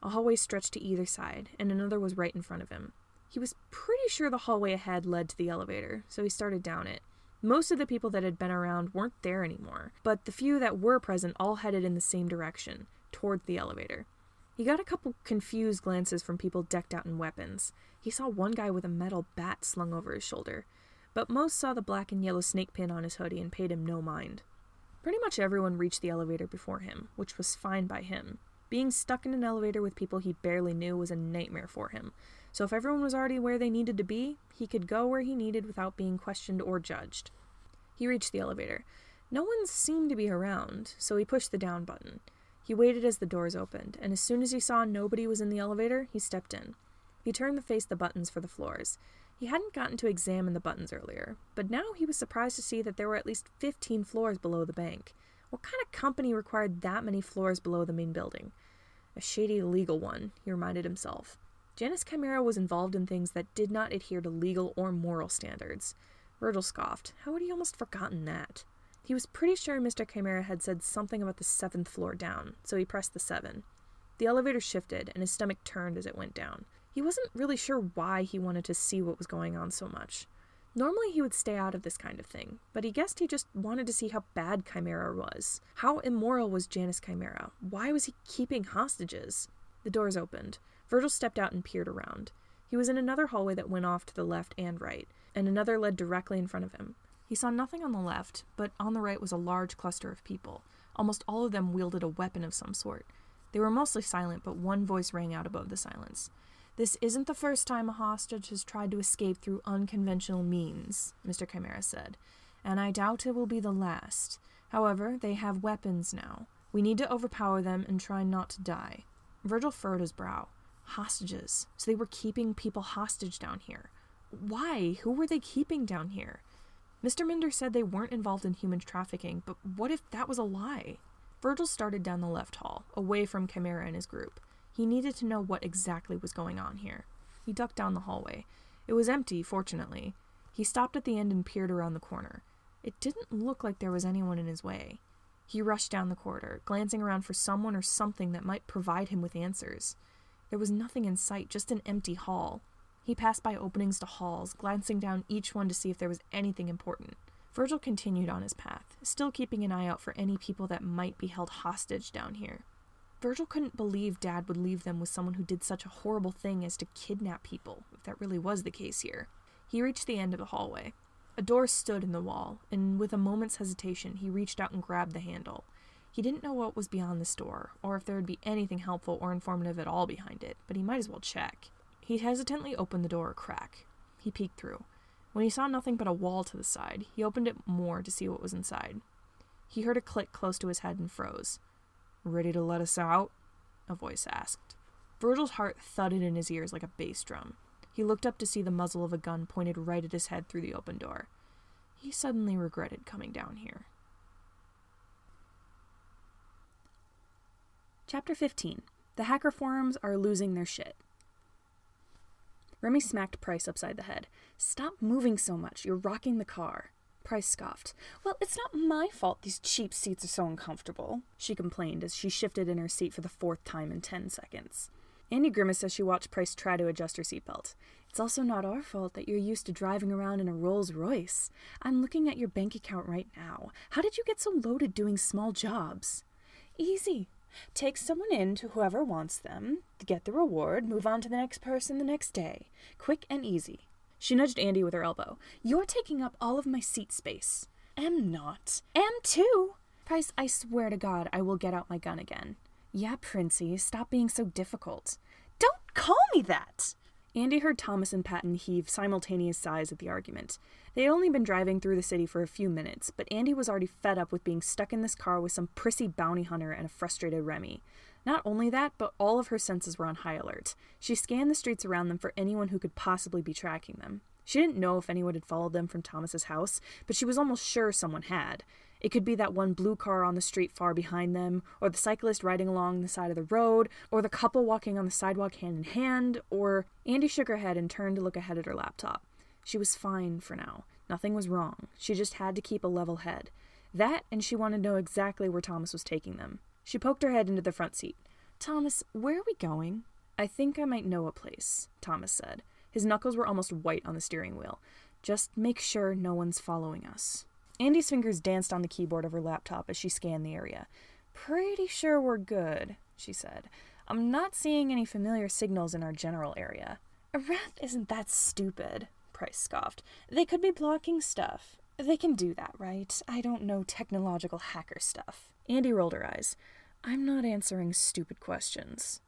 A hallway stretched to either side, and another was right in front of him. He was pretty sure the hallway ahead led to the elevator, so he started down it. Most of the people that had been around weren't there anymore, but the few that were present all headed in the same direction, toward the elevator. He got a couple confused glances from people decked out in weapons. He saw one guy with a metal bat slung over his shoulder, but most saw the black and yellow snake pin on his hoodie and paid him no mind. Pretty much everyone reached the elevator before him, which was fine by him. Being stuck in an elevator with people he barely knew was a nightmare for him, so if everyone was already where they needed to be, he could go where he needed without being questioned or judged. He reached the elevator. No one seemed to be around, so he pushed the down button. He waited as the doors opened, and as soon as he saw nobody was in the elevator, he stepped in. He turned to face the buttons for the floors. He hadn't gotten to examine the buttons earlier, but now he was surprised to see that there were at least 15 floors below the bank. What kind of company required that many floors below the main building? A shady illegal one, he reminded himself. Janus Chimera was involved in things that did not adhere to legal or moral standards. Virgil scoffed. How had he almost forgotten that? He was pretty sure Mr. Chimera had said something about the 7th floor down, so he pressed the 7. The elevator shifted, and his stomach turned as it went down. He wasn't really sure why he wanted to see what was going on so much. Normally he would stay out of this kind of thing, but he guessed he just wanted to see how bad Chimera was. How immoral was Janus Chimera? Why was he keeping hostages? The doors opened. Virgil stepped out and peered around. He was in another hallway that went off to the left and right, and another led directly in front of him. He saw nothing on the left, but on the right was a large cluster of people. Almost all of them wielded a weapon of some sort. They were mostly silent, but one voice rang out above the silence. "This isn't the first time a hostage has tried to escape through unconventional means," Mr. Chimera said, "and I doubt it will be the last. However, they have weapons now. We need to overpower them and try not to die." Virgil furrowed his brow. Hostages. So they were keeping people hostage down here. Why? Who were they keeping down here? Mr. Minder said they weren't involved in human trafficking, but what if that was a lie? Virgil started down the left hall, away from Chimera and his group. He needed to know what exactly was going on here. He ducked down the hallway. It was empty, fortunately. He stopped at the end and peered around the corner. It didn't look like there was anyone in his way. He rushed down the corridor, glancing around for someone or something that might provide him with answers. There was nothing in sight, just an empty hall. He passed by openings to halls, glancing down each one to see if there was anything important. Virgil continued on his path, still keeping an eye out for any people that might be held hostage down here. Virgil couldn't believe Dad would leave them with someone who did such a horrible thing as to kidnap people, if that really was the case here. He reached the end of the hallway. A door stood in the wall, and with a moment's hesitation, he reached out and grabbed the handle. He didn't know what was beyond this door, or if there would be anything helpful or informative at all behind it, but he might as well check. He hesitantly opened the door a crack. He peeked through. When he saw nothing but a wall to the side, he opened it more to see what was inside. He heard a click close to his head and froze. "Ready to let us out?" a voice asked. Virgil's heart thudded in his ears like a bass drum. He looked up to see the muzzle of a gun pointed right at his head through the open door. He suddenly regretted coming down here. Chapter 15. The hacker forums are losing their shit. Remy smacked Price upside the head. "Stop moving so much. You're rocking the car." Price scoffed. "Well, it's not my fault these cheap seats are so uncomfortable," she complained as she shifted in her seat for the 4th time in 10 seconds. Andy grimaced as she watched Price try to adjust her seatbelt. "It's also not our fault that you're used to driving around in a Rolls Royce. I'm looking at your bank account right now. How did you get so loaded doing small jobs?" "Easy. Take someone in to whoever wants them, get the reward, move on to the next person the next day. Quick and easy." She nudged Andy with her elbow. "You're taking up all of my seat space." "Am not." "Am too." "Price, I swear to God I will get out my gun again." "Yeah, Princey, stop being so difficult." "Don't call me that!" Andy heard Thomas and Patton heave simultaneous sighs at the argument. They had only been driving through the city for a few minutes, but Andy was already fed up with being stuck in this car with some prissy bounty hunter and a frustrated Remy. Not only that, but all of her senses were on high alert. She scanned the streets around them for anyone who could possibly be tracking them. She didn't know if anyone had followed them from Thomas's house, but she was almost sure someone had. It could be that one blue car on the street far behind them, or the cyclist riding along the side of the road, or the couple walking on the sidewalk hand in hand, or... Andy shook her head and turned to look ahead at her laptop. She was fine for now. Nothing was wrong. She just had to keep a level head. That, and she wanted to know exactly where Thomas was taking them. She poked her head into the front seat. "Thomas, where are we going?" "I think I might know a place," Thomas said. His knuckles were almost white on the steering wheel. "Just make sure no one's following us." Andy's fingers danced on the keyboard of her laptop as she scanned the area. "Pretty sure we're good," she said. "I'm not seeing any familiar signals in our general area." "A Wrath isn't that stupid," Price scoffed. "They could be blocking stuff. They can do that, right? I don't know technological hacker stuff." Andy rolled her eyes. "I'm not answering stupid questions."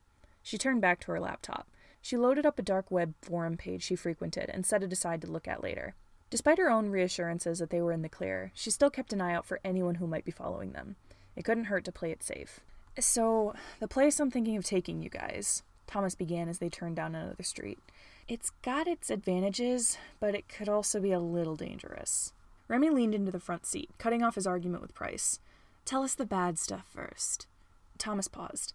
She turned back to her laptop. She loaded up a dark web forum page she frequented and set it aside to look at later. Despite her own reassurances that they were in the clear, she still kept an eye out for anyone who might be following them. It couldn't hurt to play it safe. "So, the place I'm thinking of taking you guys," Thomas began as they turned down another street. "It's got its advantages, but it could also be a little dangerous." Remy leaned into the front seat, cutting off his argument with Price. "Tell us the bad stuff first." Thomas paused.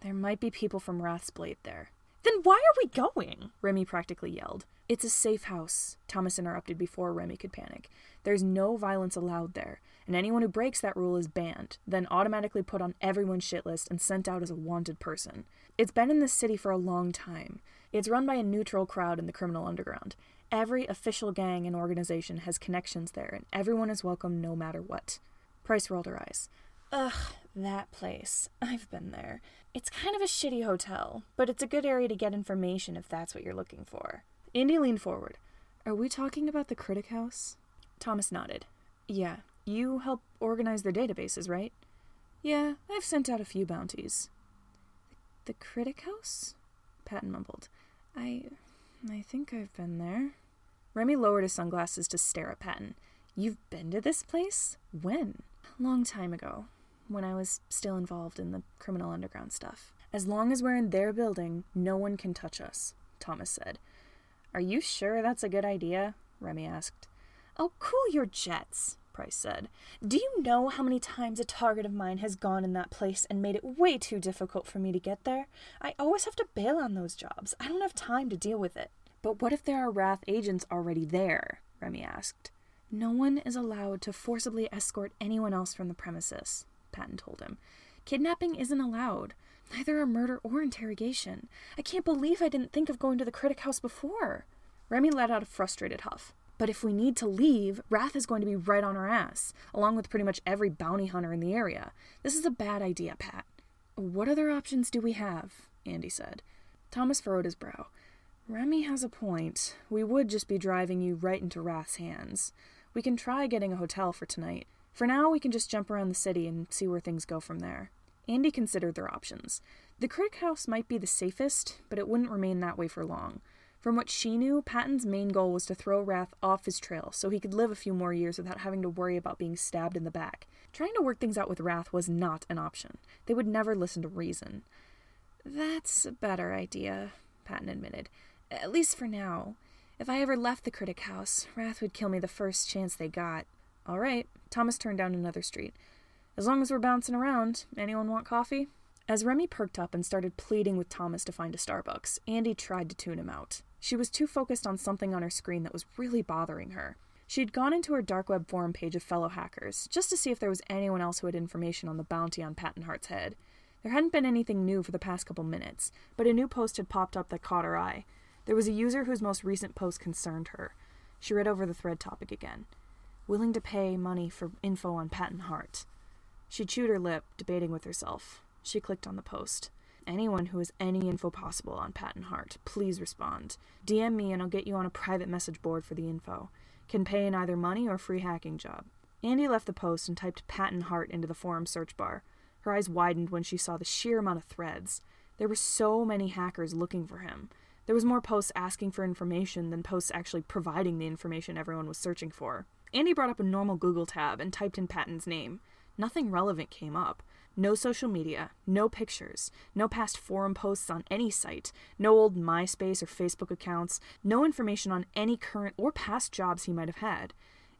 "There might be people from Wrath's Blade there." "Then why are we going?" Remy practically yelled. "It's a safe house," Thomas interrupted before Remy could panic. "There's no violence allowed there, and anyone who breaks that rule is banned, then automatically put on everyone's shit list and sent out as a wanted person. It's been in this city for a long time. It's run by a neutral crowd in the criminal underground. Every official gang and organization has connections there, and everyone is welcome no matter what." Price rolled her eyes. "Ugh, that place. I've been there. It's kind of a shitty hotel, but it's a good area to get information if that's what you're looking for." Andy leaned forward. "Are we talking about the Critic House?" Thomas nodded. "Yeah, you help organize their databases, right?" "Yeah, I've sent out a few bounties." "The Critic House?" Patton mumbled. I think I've been there." Remy lowered his sunglasses to stare at Patton. "You've been to this place? When?" "Long time ago, when I was still involved in the criminal underground stuff." "As long as we're in their building, no one can touch us," Thomas said. "Are you sure that's a good idea?" Remy asked. "Oh, cool your jets," Price said. "Do you know how many times a target of mine has gone in that place and made it way too difficult for me to get there? I always have to bail on those jobs. I don't have time to deal with it." "But what if there are Wrath agents already there?" Remy asked. "No one is allowed to forcibly escort anyone else from the premises," Patton told him. "Kidnapping isn't allowed. Neither are murder or interrogation. I can't believe I didn't think of going to the Critic House before." Remy let out a frustrated huff. "But if we need to leave, Wrath is going to be right on our ass, along with pretty much every bounty hunter in the area. This is a bad idea, Pat." "What other options do we have?" Andy said. Thomas furrowed his brow. "Remy has a point. We would just be driving you right into Wrath's hands. We can try getting a hotel for tonight. For now, we can just jump around the city and see where things go from there." Andy considered their options. The Critic House might be the safest, but it wouldn't remain that way for long. From what she knew, Patton's main goal was to throw Wrath off his trail so he could live a few more years without having to worry about being stabbed in the back. Trying to work things out with Wrath was not an option. They would never listen to reason. "That's a better idea," Patton admitted. "At least for now. If I ever left the Critic House, Wrath would kill me the first chance they got." "All right." Thomas turned down another street. "As long as we're bouncing around. Anyone want coffee?" As Remy perked up and started pleading with Thomas to find a Starbucks, Andy tried to tune him out. She was too focused on something on her screen that was really bothering her. She'd gone into her dark web forum page of fellow hackers, just to see if there was anyone else who had information on the bounty on Patton Hart's head. There hadn't been anything new for the past couple minutes, but a new post had popped up that caught her eye. There was a user whose most recent post concerned her. She read over the thread topic again. "Willing to pay money for info on Patton Hart." She chewed her lip, debating with herself. She clicked on the post. "Anyone who has any info possible on Patton Hart, please respond. DM me and I'll get you on a private message board for the info. Can pay in either money or free hacking job." Andy left the post and typed Patton Hart into the forum search bar. Her eyes widened when she saw the sheer amount of threads. There were so many hackers looking for him. There was more posts asking for information than posts actually providing the information everyone was searching for. Andy brought up a normal Google tab and typed in Patton's name. Nothing relevant came up. No social media, no pictures, no past forum posts on any site, no old MySpace or Facebook accounts, no information on any current or past jobs he might have had.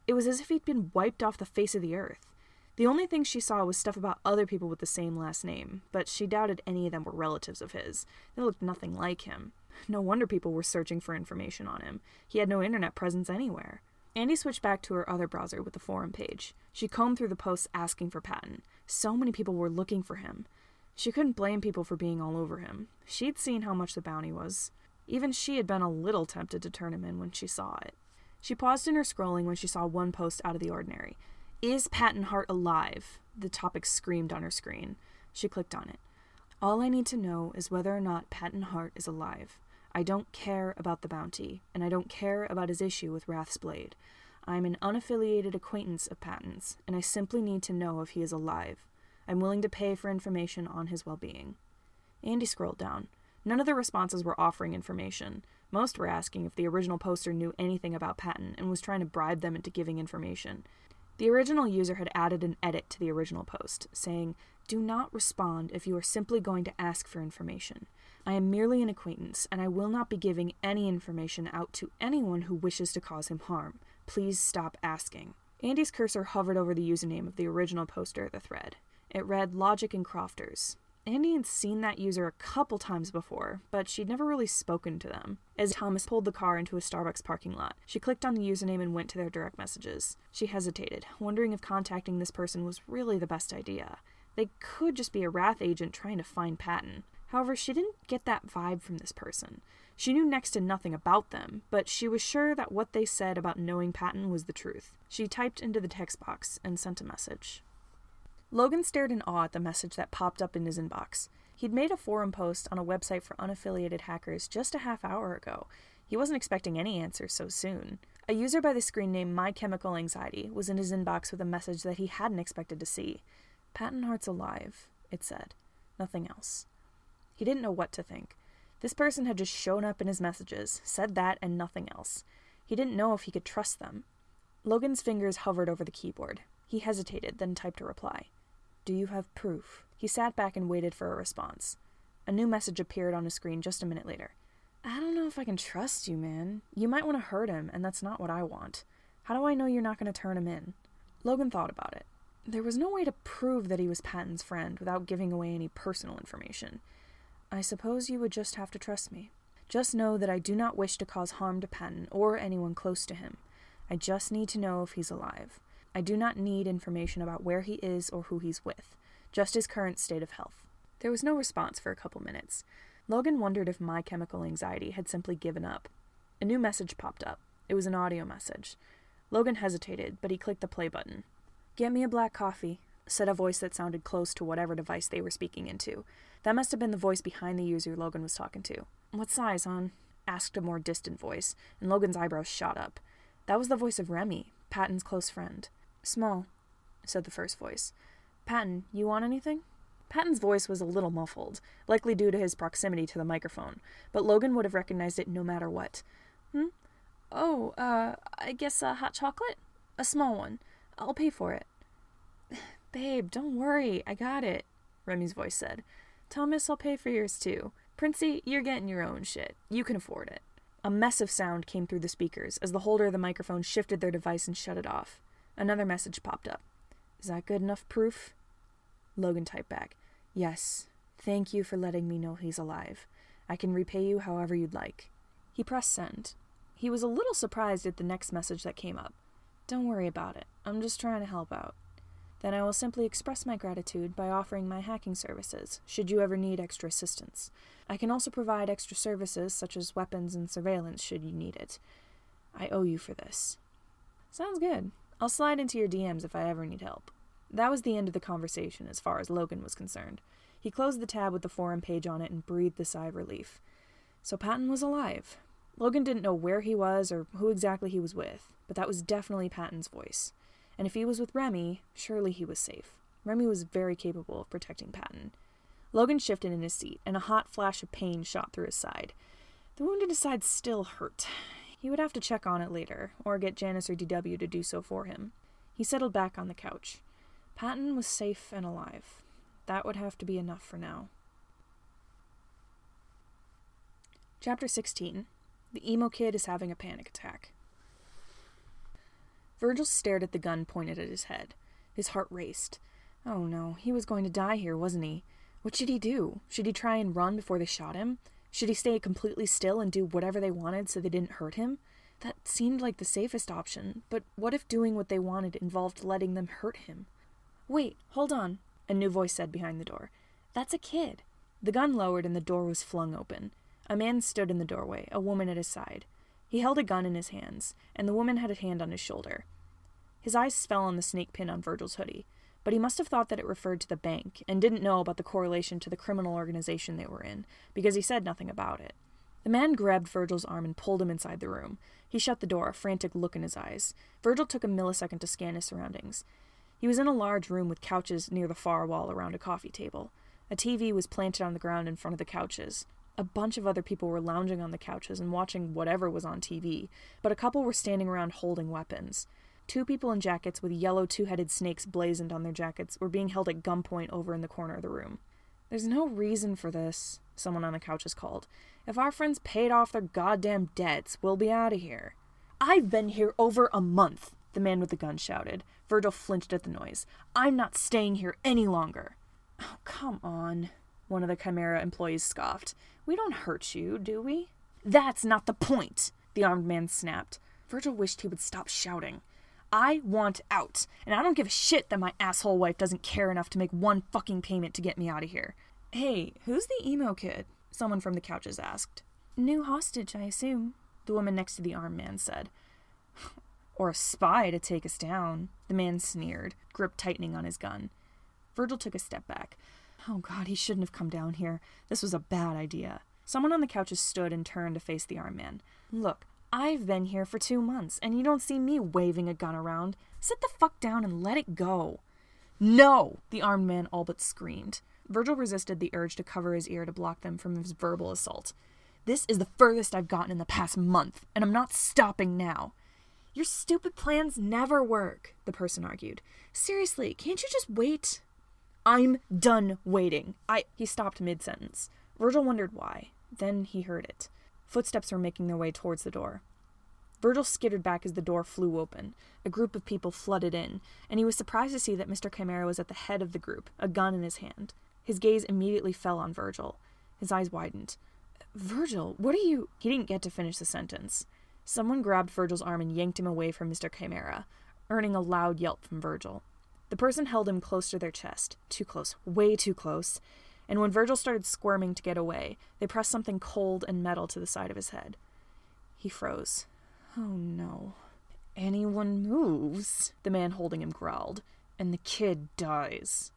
It was as if he'd been wiped off the face of the earth. The only thing she saw was stuff about other people with the same last name, but she doubted any of them were relatives of his. They looked nothing like him. No wonder people were searching for information on him. He had no internet presence anywhere. Andy switched back to her other browser with the forum page. She combed through the posts asking for Patton. So many people were looking for him. She couldn't blame people for being all over him. She'd seen how much the bounty was. Even she had been a little tempted to turn him in when she saw it. She paused in her scrolling when she saw one post out of the ordinary. "Is Patton Hart alive?" The topic screamed on her screen. She clicked on it. "All I need to know is whether or not Patton Hart is alive. I don't care about the bounty, and I don't care about his issue with Wrath's Blade. I'm an unaffiliated acquaintance of Patton's, and I simply need to know if he is alive. I'm willing to pay for information on his well-being." Andy scrolled down. None of the responses were offering information. Most were asking if the original poster knew anything about Patton and was trying to bribe them into giving information. The original user had added an edit to the original post, saying, "Do not respond if you are simply going to ask for information. I am merely an acquaintance, and I will not be giving any information out to anyone who wishes to cause him harm. Please stop asking." Andy's cursor hovered over the username of the original poster of the thread. It read Logic and Crofters. Andy had seen that user a couple times before, but she'd never really spoken to them. As Thomas pulled the car into a Starbucks parking lot, she clicked on the username and went to their direct messages. She hesitated, wondering if contacting this person was really the best idea. They could just be a Wrath agent trying to find Patton. However, she didn't get that vibe from this person. She knew next to nothing about them, but she was sure that what they said about knowing Patton was the truth. She typed into the text box and sent a message. Logan stared in awe at the message that popped up in his inbox. He'd made a forum post on a website for unaffiliated hackers just a half hour ago. He wasn't expecting any answers so soon. A user by the screen name My Chemical Anxiety was in his inbox with a message that he hadn't expected to see. "Patton Hart's alive," it said. Nothing else. He didn't know what to think. This person had just shown up in his messages, said that and nothing else. He didn't know if he could trust them. Logan's fingers hovered over the keyboard. He hesitated, then typed a reply. "Do you have proof?" He sat back and waited for a response. A new message appeared on his screen just a minute later. "I don't know if I can trust you, man. You might want to hurt him, and that's not what I want. How do I know you're not going to turn him in?" Logan thought about it. There was no way to prove that he was Patton's friend without giving away any personal information. "I suppose you would just have to trust me. Just know that I do not wish to cause harm to Patton or anyone close to him. I just need to know if he's alive. I do not need information about where he is or who he's with, just his current state of health." There was no response for a couple minutes. Logan wondered if My Chemical Anxiety had simply given up. A new message popped up. It was an audio message. Logan hesitated, but he clicked the play button. "Get me a black coffee," said a voice that sounded close to whatever device they were speaking into. That must have been the voice behind the user Logan was talking to. "What size, hon?" asked a more distant voice, and Logan's eyebrows shot up. That was the voice of Remy, Patton's close friend. "Small," said the first voice. "Patton, you want anything?" Patton's voice was a little muffled, likely due to his proximity to the microphone, but Logan would have recognized it no matter what. "Oh, I guess a hot chocolate? A small one. I'll pay for it." "Babe, don't worry, I got it," Remy's voice said. "Thomas, I'll pay for yours too. Princey, you're getting your own shit. You can afford it." A mess of sound came through the speakers as the holder of the microphone shifted their device and shut it off. Another message popped up. "Is that good enough proof?" Logan typed back. "Yes. Thank you for letting me know he's alive. I can repay you however you'd like." He pressed send. He was a little surprised at the next message that came up. "Don't worry about it. I'm just trying to help out. Then I will simply express my gratitude by offering my hacking services, should you ever need extra assistance. I can also provide extra services such as weapons and surveillance should you need it. I owe you for this." "Sounds good. I'll slide into your DMs if I ever need help." That was the end of the conversation as far as Logan was concerned. He closed the tab with the forum page on it and breathed a sigh of relief. So Patton was alive. Logan didn't know where he was or who exactly he was with, but that was definitely Patton's voice. And if he was with Remy, surely he was safe. Remy was very capable of protecting Patton. Logan shifted in his seat, and a hot flash of pain shot through his side. The wound in his side still hurt. He would have to check on it later, or get Janus or DW to do so for him. He settled back on the couch. Patton was safe and alive. that would have to be enough for now. Chapter 16. The emo kid is having a panic attack. Virgil stared at the gun pointed at his head. His heart raced. Oh no, he was going to die here, wasn't he? What should he do? Should he try and run before they shot him? Should he stay completely still and do whatever they wanted so they didn't hurt him? That seemed like the safest option, but what if doing what they wanted involved letting them hurt him? Wait, hold on, a new voice said behind the door. That's a kid. The gun lowered and the door was flung open. A man stood in the doorway, a woman at his side. He held a gun in his hands, and the woman had a hand on his shoulder. His eyes fell on the snake pin on Virgil's hoodie, but he must have thought that it referred to the bank, and didn't know about the correlation to the criminal organization they were in, because he said nothing about it. The man grabbed Virgil's arm and pulled him inside the room. He shut the door, a frantic look in his eyes. Virgil took a millisecond to scan his surroundings. He was in a large room with couches near the far wall around a coffee table. A TV was planted on the ground in front of the couches. A bunch of other people were lounging on the couches and watching whatever was on TV, but a couple were standing around holding weapons. 2 people in jackets with yellow 2-headed snakes blazoned on their jackets were being held at gunpoint over in the corner of the room. There's no reason for this, someone on the couches called. If our friends paid off their goddamn debts, we'll be out of here. I've been here over a month, the man with the gun shouted. Virgil flinched at the noise. I'm not staying here any longer. Oh, come on, one of the Chimera employees scoffed. We don't hurt you, do we? That's not the point, the armed man snapped. Virgil wished he would stop shouting. I want out, and I don't give a shit that my asshole wife doesn't care enough to make one fucking payment to get me out of here. Hey, who's the emo kid? Someone from the couches asked. New hostage, I assume, the woman next to the armed man said. Or a spy to take us down, the man sneered, grip tightening on his gun. Virgil took a step back. Oh God, he shouldn't have come down here. This was a bad idea. Someone on the couches stood and turned to face the armed man. Look, I've been here for 2 months, and you don't see me waving a gun around. Sit the fuck down and let it go. No! The armed man all but screamed. Virgil resisted the urge to cover his ear to block them from his verbal assault. This is the furthest I've gotten in the past month, and I'm not stopping now. Your stupid plans never work, the person argued. Seriously, can't you just wait? I'm done waiting. He stopped mid-sentence. Virgil wondered why. Then he heard it. Footsteps were making their way towards the door. Virgil skittered back as the door flew open. A group of people flooded in, and he was surprised to see that Mr. Chimera was at the head of the group, a gun in his hand. His gaze immediately fell on Virgil. His eyes widened. Virgil, what are you... He didn't get to finish the sentence. Someone grabbed Virgil's arm and yanked him away from Mr. Chimera, earning a loud yelp from Virgil. The person held him close to their chest. Too close. Way too close. And when Virgil started squirming to get away, they pressed something cold and metal to the side of his head. He froze. Oh no. Anyone moves, the man holding him growled, and the kid dies.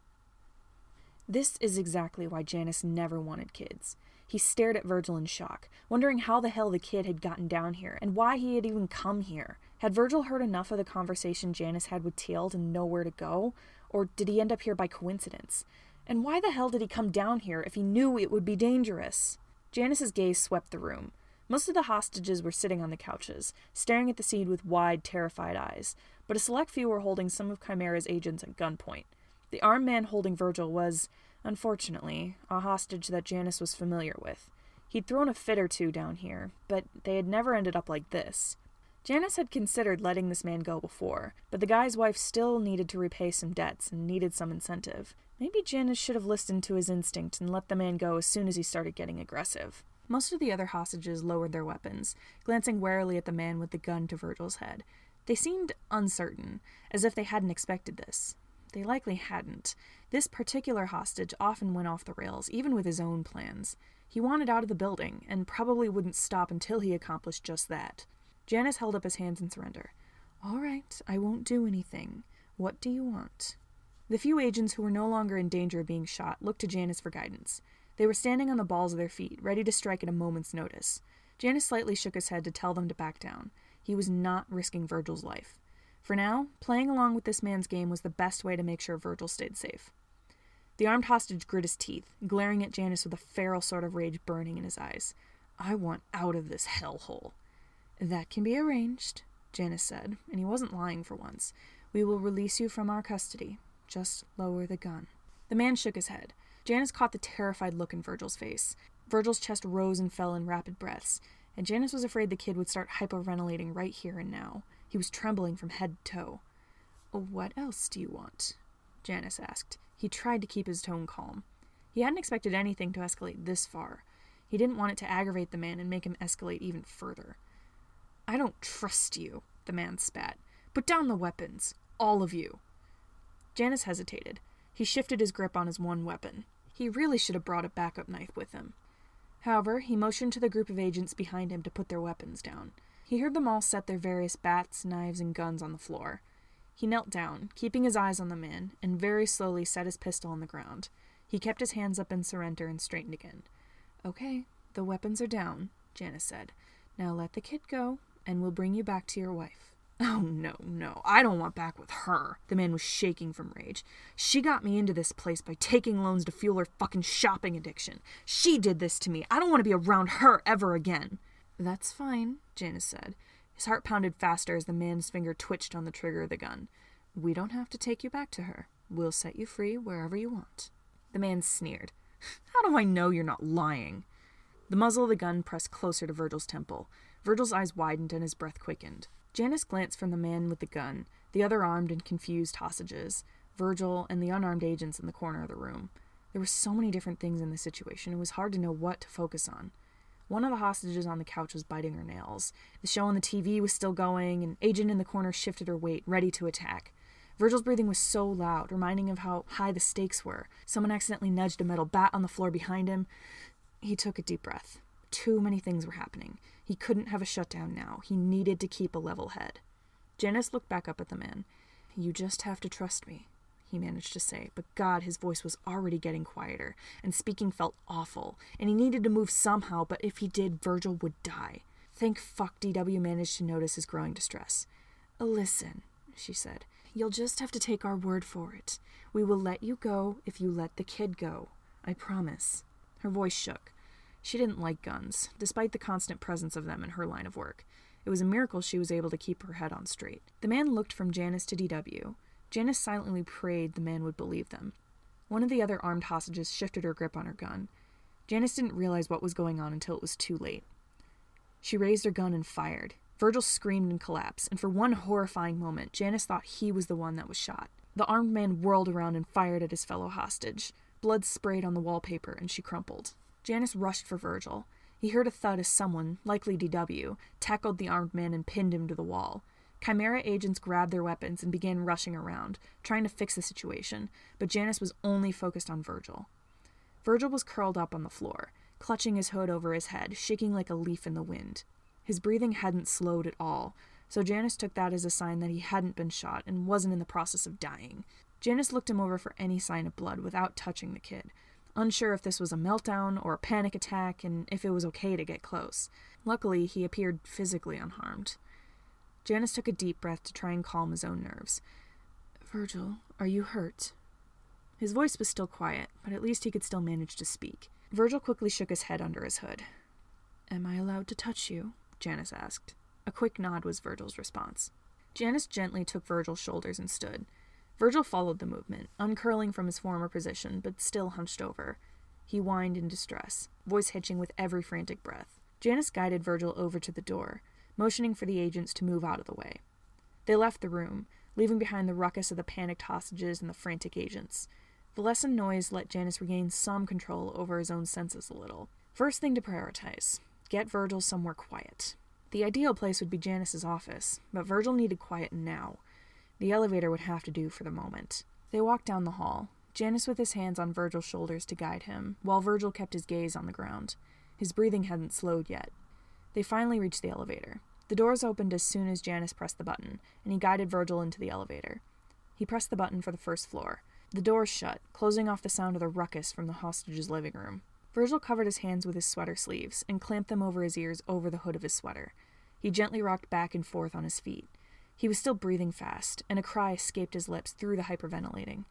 This is exactly why Janus never wanted kids. He stared at Virgil in shock, wondering how the hell the kid had gotten down here, and why he had even come here. Had Virgil heard enough of the conversation Janus had with Teal to know where to go, or did he end up here by coincidence? And why the hell did he come down here if he knew it would be dangerous? Janus's gaze swept the room. Most of the hostages were sitting on the couches, staring at the scene with wide, terrified eyes, but a select few were holding some of Chimera's agents at gunpoint. The armed man holding Virgil was, unfortunately, a hostage that Janus was familiar with. He'd thrown a fit or two down here, but they had never ended up like this. Janus had considered letting this man go before, but the guy's wife still needed to repay some debts and needed some incentive. Maybe Janus should have listened to his instinct and let the man go as soon as he started getting aggressive. Most of the other hostages lowered their weapons, glancing warily at the man with the gun to Virgil's head. They seemed uncertain, as if they hadn't expected this. They likely hadn't. This particular hostage often went off the rails, even with his own plans. He wanted out of the building, and probably wouldn't stop until he accomplished just that. Janus held up his hands in surrender. All right, I won't do anything. What do you want? The few agents who were no longer in danger of being shot looked to Janus for guidance. They were standing on the balls of their feet, ready to strike at a moment's notice. Janus slightly shook his head to tell them to back down. He was not risking Virgil's life. For now, playing along with this man's game was the best way to make sure Virgil stayed safe. The armed hostage grit his teeth, glaring at Janus with a feral sort of rage burning in his eyes. I want out of this hellhole. That can be arranged, Janus said, and he wasn't lying for once. We will release you from our custody. Just lower the gun. The man shook his head. Janus caught the terrified look in Virgil's face. Virgil's chest rose and fell in rapid breaths, and Janus was afraid the kid would start hyperventilating right here and now. He was trembling from head to toe. "What else do you want?" Janus asked. He tried to keep his tone calm. He hadn't expected anything to escalate this far. He didn't want it to aggravate the man and make him escalate even further. "I don't trust you," the man spat. "Put down the weapons. All of you." Janus hesitated. He shifted his grip on his one weapon. He really should have brought a backup knife with him. However, he motioned to the group of agents behind him to put their weapons down. He heard them all set their various bats, knives, and guns on the floor. He knelt down, keeping his eyes on the man, and very slowly set his pistol on the ground. He kept his hands up in surrender and straightened again. "Okay, the weapons are down," Janus said. "Now let the kid go, and we'll bring you back to your wife." "Oh, no, I don't want back with her." The man was shaking from rage. "She got me into this place by taking loans to fuel her fucking shopping addiction. She did this to me. I don't want to be around her ever again." "That's fine," Janus said. His heart pounded faster as the man's finger twitched on the trigger of the gun. "We don't have to take you back to her. We'll set you free wherever you want." The man sneered. "How do I know you're not lying?" The muzzle of the gun pressed closer to Virgil's temple. Virgil's eyes widened and his breath quickened. Janus glanced from the man with the gun, the other armed and confused hostages, Virgil, and the unarmed agents in the corner of the room. There were so many different things in the situation, it was hard to know what to focus on. One of the hostages on the couch was biting her nails. The show on the TV was still going, and agent in the corner shifted her weight, ready to attack. Virgil's breathing was so loud, reminding of how high the stakes were. Someone accidentally nudged a metal bat on the floor behind him. He took a deep breath. Too many things were happening. He couldn't have a shutdown now. He needed to keep a level head. Janus looked back up at the man. "You just have to trust me," he managed to say, but God, his voice was already getting quieter, and speaking felt awful, and he needed to move somehow, but if he did, Virgil would die. Thank fuck DW managed to notice his growing distress. "Listen," she said, "you'll just have to take our word for it. We will let you go if you let the kid go. I promise." Her voice shook. She didn't like guns, despite the constant presence of them in her line of work. It was a miracle she was able to keep her head on straight. The man looked from Janus to DW. Janus silently prayed the man would believe them. One of the other armed hostages shifted her grip on her gun. Janus didn't realize what was going on until it was too late. She raised her gun and fired. Virgil screamed and collapsed, and for one horrifying moment, Janus thought he was the one that was shot. The armed man whirled around and fired at his fellow hostage. Blood sprayed on the wallpaper, and she crumpled. Janus rushed for Virgil. He heard a thud as someone, likely DW, tackled the armed man and pinned him to the wall. Chimera agents grabbed their weapons and began rushing around, trying to fix the situation, but Janus was only focused on Virgil. Virgil was curled up on the floor, clutching his hood over his head, shaking like a leaf in the wind. His breathing hadn't slowed at all, so Janus took that as a sign that he hadn't been shot and wasn't in the process of dying. Janus looked him over for any sign of blood without touching the kid, unsure if this was a meltdown or a panic attack and if it was okay to get close. Luckily, he appeared physically unharmed. Janus took a deep breath to try and calm his own nerves. "Virgil, are you hurt?" His voice was still quiet, but at least he could still manage to speak. Virgil quickly shook his head under his hood. "Am I allowed to touch you?" Janus asked. A quick nod was Virgil's response. Janus gently took Virgil's shoulders and stood. Virgil followed the movement, uncurling from his former position, but still hunched over. He whined in distress, voice hitching with every frantic breath. Janus guided Virgil over to the door, motioning for the agents to move out of the way. They left the room, leaving behind the ruckus of the panicked hostages and the frantic agents. The lessened noise let Janus regain some control over his own senses a little. First thing to prioritize, get Virgil somewhere quiet. The ideal place would be Janus's office, but Virgil needed quiet now. The elevator would have to do for the moment. They walked down the hall, Janus with his hands on Virgil's shoulders to guide him, while Virgil kept his gaze on the ground. His breathing hadn't slowed yet. They finally reached the elevator. The doors opened as soon as Janus pressed the button, and he guided Virgil into the elevator. He pressed the button for the first floor. The doors shut, closing off the sound of the ruckus from the hostage's living room. Virgil covered his hands with his sweater sleeves and clamped them over his ears over the hood of his sweater. He gently rocked back and forth on his feet. He was still breathing fast, and a cry escaped his lips through the hyperventilating.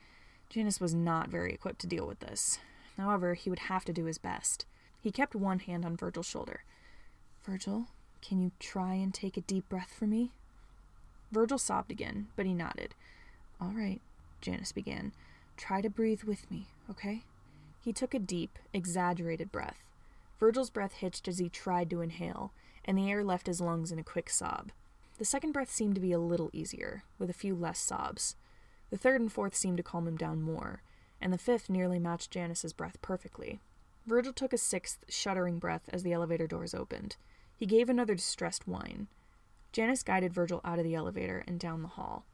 Janus was not very equipped to deal with this. However, he would have to do his best. He kept one hand on Virgil's shoulder. "Virgil, can you try and take a deep breath for me?" Virgil sobbed again, but he nodded. "All right," Janus began. Try to breathe with me, okay? He took a deep, exaggerated breath. Virgil's breath hitched as he tried to inhale, and the air left his lungs in a quick sob. The second breath seemed to be a little easier, with a few less sobs. The third and fourth seemed to calm him down more, and the fifth nearly matched Janus's breath perfectly. Virgil took a sixth, shuddering breath as the elevator doors opened. He gave another distressed whine. Janus guided Virgil out of the elevator and down the hall.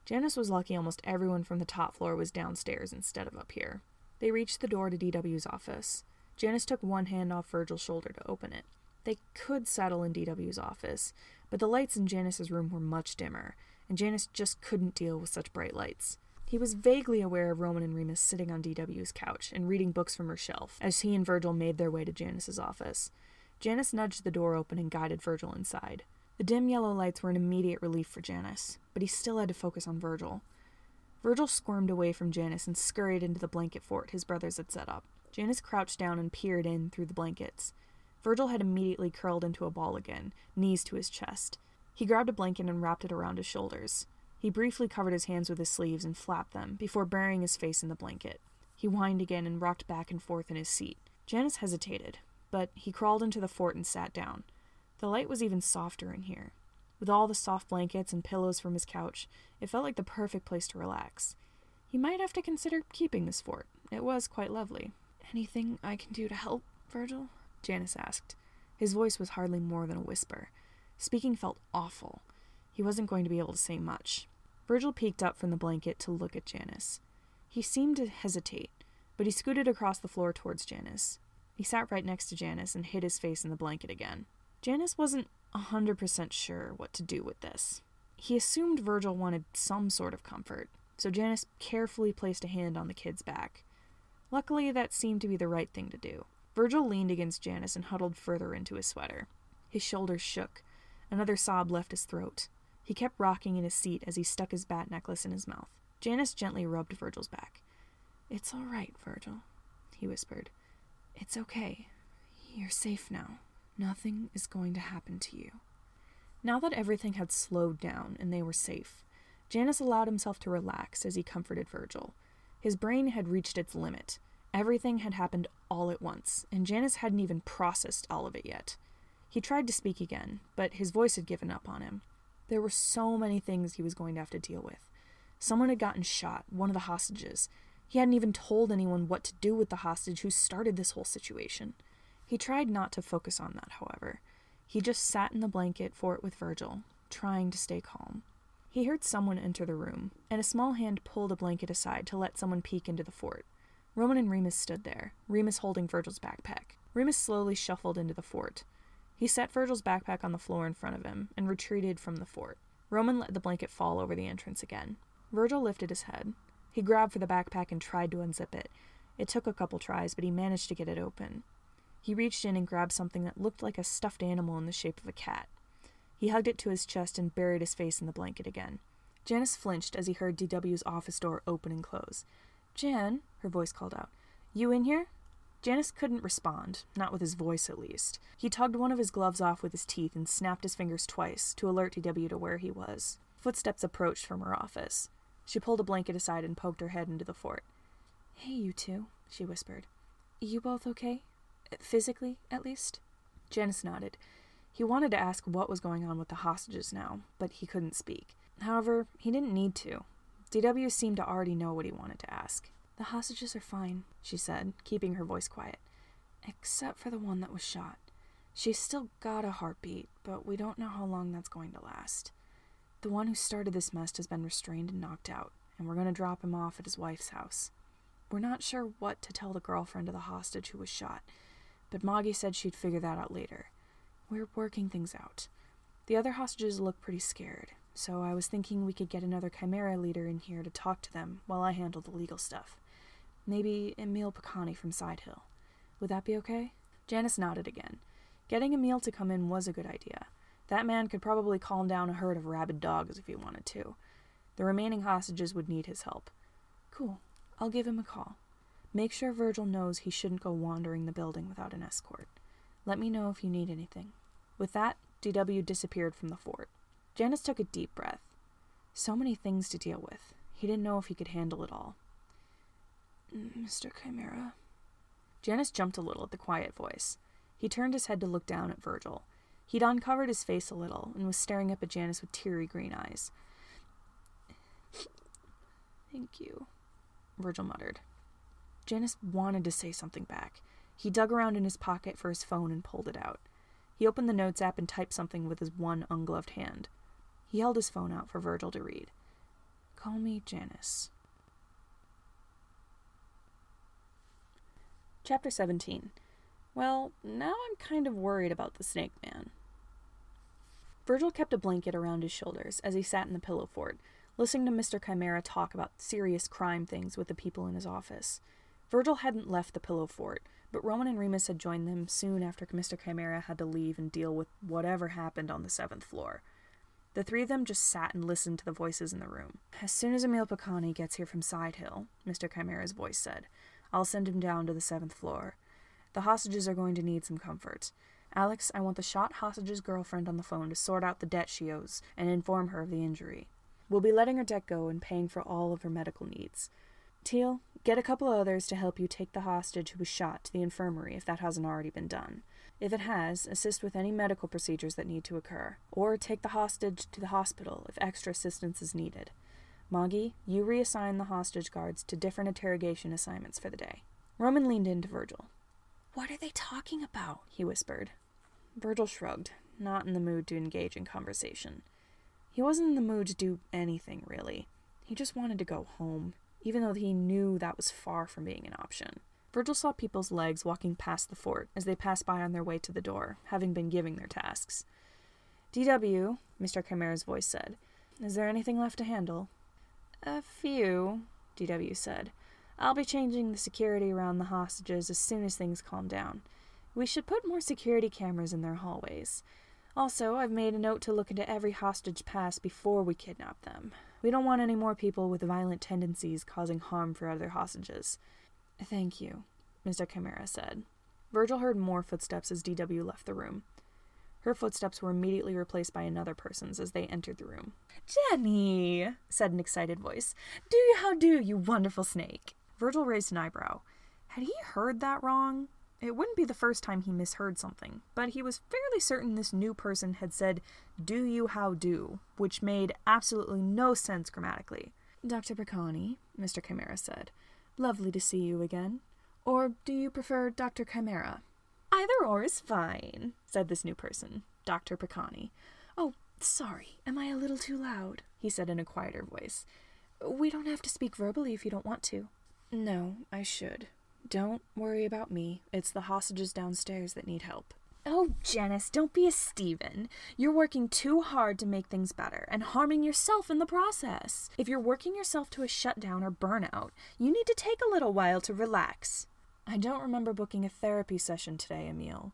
Janus was lucky almost everyone from the top floor was downstairs instead of up here. They reached the door to DW's office. Janus took one hand off Virgil's shoulder to open it. They could settle in DW's office, but the lights in Janus's room were much dimmer, and Janus just couldn't deal with such bright lights. He was vaguely aware of Roman and Remus sitting on DW's couch and reading books from her shelf as he and Virgil made their way to Janus's office. Janus nudged the door open and guided Virgil inside. The dim yellow lights were an immediate relief for Janus, but he still had to focus on Virgil. Virgil squirmed away from Janus and scurried into the blanket fort his brothers had set up. Janus crouched down and peered in through the blankets. Virgil had immediately curled into a ball again, knees to his chest. He grabbed a blanket and wrapped it around his shoulders. He briefly covered his hands with his sleeves and flapped them, before burying his face in the blanket. He whined again and rocked back and forth in his seat. Janus hesitated, but he crawled into the fort and sat down. The light was even softer in here. With all the soft blankets and pillows from his couch, it felt like the perfect place to relax. He might have to consider keeping this fort. It was quite lovely. "Anything I can do to help, Virgil?" Janus asked. His voice was hardly more than a whisper. Speaking felt awful. He wasn't going to be able to say much. Virgil peeked up from the blanket to look at Janus. He seemed to hesitate, but he scooted across the floor towards Janus. He sat right next to Janus and hid his face in the blanket again. Janus wasn't 100% sure what to do with this. He assumed Virgil wanted some sort of comfort, so Janus carefully placed a hand on the kid's back. Luckily, that seemed to be the right thing to do. Virgil leaned against Janus and huddled further into his sweater. His shoulders shook. Another sob left his throat. He kept rocking in his seat as he stuck his bat necklace in his mouth. Janus gently rubbed Virgil's back. "It's all right, Virgil," he whispered. "It's okay. You're safe now. Nothing is going to happen to you." Now that everything had slowed down and they were safe, Janus allowed himself to relax as he comforted Virgil. His brain had reached its limit. Everything had happened all at once, and Janus hadn't even processed all of it yet. He tried to speak again, but his voice had given up on him. There were so many things he was going to have to deal with. Someone had gotten shot, one of the hostages. He hadn't even told anyone what to do with the hostage who started this whole situation. He tried not to focus on that, however. He just sat in the blanket fort with Virgil, trying to stay calm. He heard someone enter the room, and a small hand pulled a blanket aside to let someone peek into the fort. Roman and Remus stood there, Remus holding Virgil's backpack. Remus slowly shuffled into the fort. He set Virgil's backpack on the floor in front of him and retreated from the fort. Roman let the blanket fall over the entrance again. Virgil lifted his head. He grabbed for the backpack and tried to unzip it. It took a couple tries, but he managed to get it open. He reached in and grabbed something that looked like a stuffed animal in the shape of a cat. He hugged it to his chest and buried his face in the blanket again. Janus flinched as he heard DW's office door open and close. "Jan," her voice called out. "You in here?" Janus couldn't respond, not with his voice at least. He tugged one of his gloves off with his teeth and snapped his fingers twice to alert DW to where he was. Footsteps approached from her office. She pulled a blanket aside and poked her head into the fort. "Hey, you two," she whispered. "You both okay? Physically, at least?" Janus nodded. He wanted to ask what was going on with the hostages now, but he couldn't speak. However, he didn't need to. DW seemed to already know what he wanted to ask. "The hostages are fine," she said, keeping her voice quiet. "Except for the one that was shot. She's still got a heartbeat, but we don't know how long that's going to last. The one who started this mess has been restrained and knocked out, and we're going to drop him off at his wife's house. We're not sure what to tell the girlfriend of the hostage who was shot, but Moggy said she'd figure that out later. We're working things out. The other hostages look pretty scared, so I was thinking we could get another Chimera leader in here to talk to them while I handle the legal stuff. Maybe Emil Picani from Sidehill. Would that be okay?" Janus nodded again. Getting Emil to come in was a good idea. That man could probably calm down a herd of rabid dogs if he wanted to. The remaining hostages would need his help. "Cool. I'll give him a call. Make sure Virgil knows he shouldn't go wandering the building without an escort. Let me know if you need anything." With that, DW disappeared from the fort. Janus took a deep breath. So many things to deal with. He didn't know if he could handle it all. Mr. Chimera. Janus jumped a little at the quiet voice. He turned his head to look down at Virgil. He'd uncovered his face a little and was staring up at Janus with teary green eyes. Thank you, Virgil muttered. Janus wanted to say something back. He dug around in his pocket for his phone and pulled it out. He opened the Notes app and typed something with his one ungloved hand. He held his phone out for Virgil to read. Call me Janus. Chapter 17. Well, now I'm kind of worried about the Snake Man. Virgil kept a blanket around his shoulders as he sat in the pillow fort, listening to Mr. Chimera talk about serious crime things with the people in his office. Virgil hadn't left the pillow fort, but Roman and Remus had joined them soon after Mr. Chimera had to leave and deal with whatever happened on the 7th floor. The three of them just sat and listened to the voices in the room. As soon as Emil Picani gets here from Side Hill, Mr. Chimera's voice said, I'll send him down to the 7th floor. The hostages are going to need some comfort. Alex, I want the shot hostage's girlfriend on the phone to sort out the debt she owes and inform her of the injury. We'll be letting her debt go and paying for all of her medical needs. Teal, get a couple others to help you take the hostage who was shot to the infirmary if that hasn't already been done. If it has, assist with any medical procedures that need to occur, or take the hostage to the hospital if extra assistance is needed. Moggy, you reassign the hostage guards to different interrogation assignments for the day. Roman leaned into Virgil. What are they talking about? He whispered. Virgil shrugged, not in the mood to engage in conversation. He wasn't in the mood to do anything, really. He just wanted to go home, even though he knew that was far from being an option. Virgil saw people's legs walking past the fort as they passed by on their way to the door, having been given their tasks. DW, Mr. Chimera's voice said, is there anything left to handle? A few, DW said. I'll be changing the security around the hostages as soon as things calm down. We should put more security cameras in their hallways. Also, I've made a note to look into every hostage pass before we kidnap them. We don't want any more people with violent tendencies causing harm for other hostages. Thank you, Mr. Chimera said. Virgil heard more footsteps as DW left the room. Her footsteps were immediately replaced by another person's as they entered the room. Jenny, said an excited voice. How do, you wonderful snake? Virgil raised an eyebrow. Had he heard that wrong? It wouldn't be the first time he misheard something, but he was fairly certain this new person had said, do you how do, which made absolutely no sense grammatically. Dr. Picani, Mr. Chimera said. Lovely to see you again. Or do you prefer Dr. Chimera? Either or is fine, said this new person, Dr. Picani. Oh, sorry, am I a little too loud? He said in a quieter voice. We don't have to speak verbally if you don't want to. No, I should. Don't worry about me. It's the hostages downstairs that need help. Oh, Janus, don't be a Steven. You're working too hard to make things better and harming yourself in the process. If you're working yourself to a shutdown or burnout, you need to take a little while to relax. I don't remember booking a therapy session today, Emil.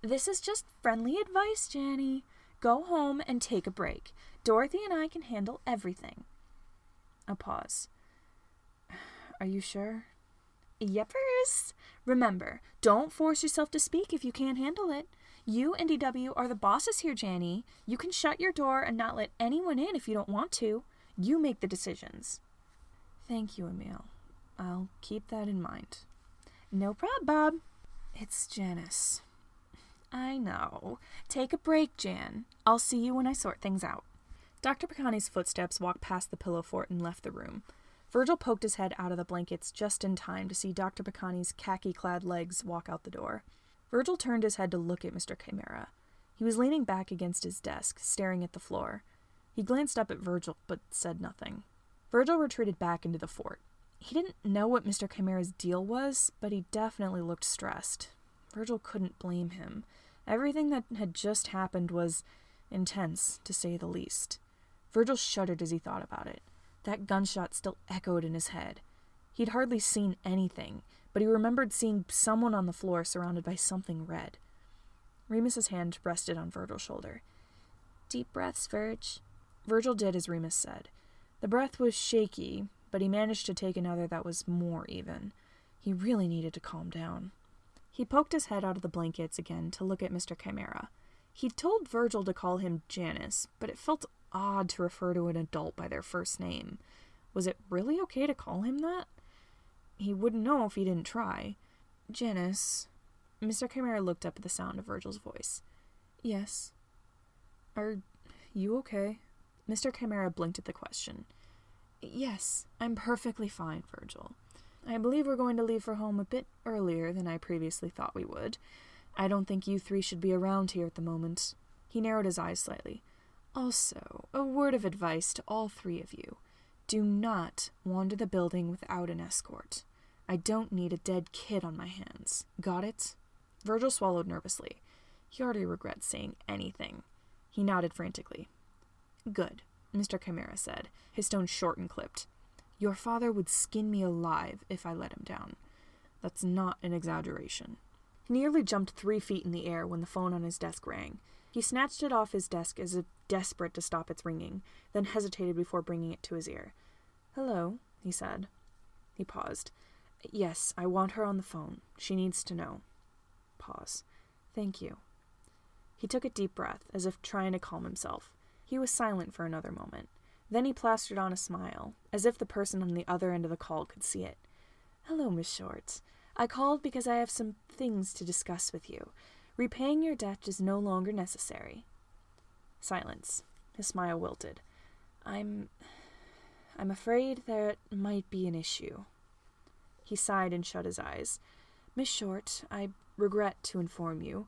This is just friendly advice, Janny. Go home and take a break. Dorothy and I can handle everything. A pause. Are you sure? Yepers. Remember, don't force yourself to speak if you can't handle it. You and DW are the bosses here, Janny. You can shut your door and not let anyone in if you don't want to. You make the decisions. Thank you, Emil. I'll keep that in mind. No prob, Bob. It's Janus. I know. Take a break, Jan. I'll see you when I sort things out. Dr. Picani's footsteps walked past the pillow fort and left the room. Virgil poked his head out of the blankets just in time to see Dr. Picani's khaki-clad legs walk out the door. Virgil turned his head to look at Mr. Chimera. He was leaning back against his desk, staring at the floor. He glanced up at Virgil, but said nothing. Virgil retreated back into the fort. He didn't know what Mr. Chimera's deal was, but he definitely looked stressed. Virgil couldn't blame him. Everything that had just happened was intense, to say the least. Virgil shuddered as he thought about it. That gunshot still echoed in his head. He'd hardly seen anything, but he remembered seeing someone on the floor surrounded by something red. Remus's hand rested on Virgil's shoulder. Deep breaths, Virg. Virgil did as Remus said. The breath was shaky, but he managed to take another that was more even. He really needed to calm down. He poked his head out of the blankets again to look at Mr. Chimera. He'd told Virgil to call him Janus, but it felt odd to refer to an adult by their first name. Was it really okay to call him that? he wouldn't know if he didn't try. Janus. Mr. Chimera looked up at the sound of Virgil's voice. Yes. Are you okay? Mr. Chimera blinked at the question. Yes, I'm perfectly fine, Virgil. I believe we're going to leave for home a bit earlier than I previously thought we would. I don't think you three should be around here at the moment. He narrowed his eyes slightly. Also, a word of advice to all three of you. Do not wander the building without an escort. I don't need a dead kid on my hands. Got it? Virgil swallowed nervously. He already regrets saying anything. He nodded frantically. Good, Mr. Chimera said, his tone short and clipped. Your father would skin me alive if I let him down. That's not an exaggeration. He nearly jumped 3 feet in the air when the phone on his desk rang. He snatched it off his desk as if desperate to stop its ringing, then hesitated before bringing it to his ear. Hello, he said. He paused. Yes, I want her on the phone. She needs to know. Pause. Thank you. He took a deep breath, as if trying to calm himself. He was silent for another moment. Then he plastered on a smile, as if the person on the other end of the call could see it. Hello, Miss Short. I called because I have some things to discuss with you. Repaying your debt is no longer necessary. Silence. His smile wilted. I'm afraid there might be an issue. He sighed and shut his eyes. Miss Short, I regret to inform you.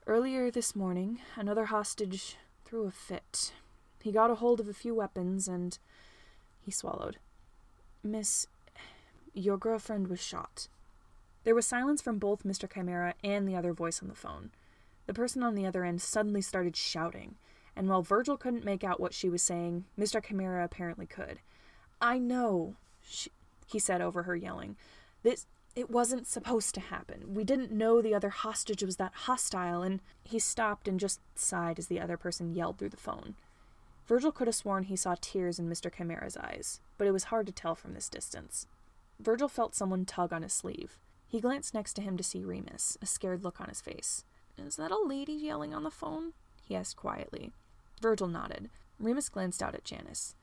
Earlier this morning, another hostage threw a fit. He got a hold of a few weapons and... He swallowed. Miss, your girlfriend was shot. There was silence from both Mr. Chimera and the other voice on the phone. The person on the other end suddenly started shouting, and while Virgil couldn't make out what she was saying, Mr. Chimera apparently could. I know, he said over her yelling. It wasn't supposed to happen. We didn't know the other hostage was that hostile, and he stopped and just sighed as the other person yelled through the phone. Virgil could have sworn he saw tears in Mr. Chimera's eyes, but it was hard to tell from this distance. Virgil felt someone tug on his sleeve. He glanced next to him to see Remus, a scared look on his face. Is that a lady yelling on the phone? He asked quietly. Virgil nodded. Remus glanced out at Janus.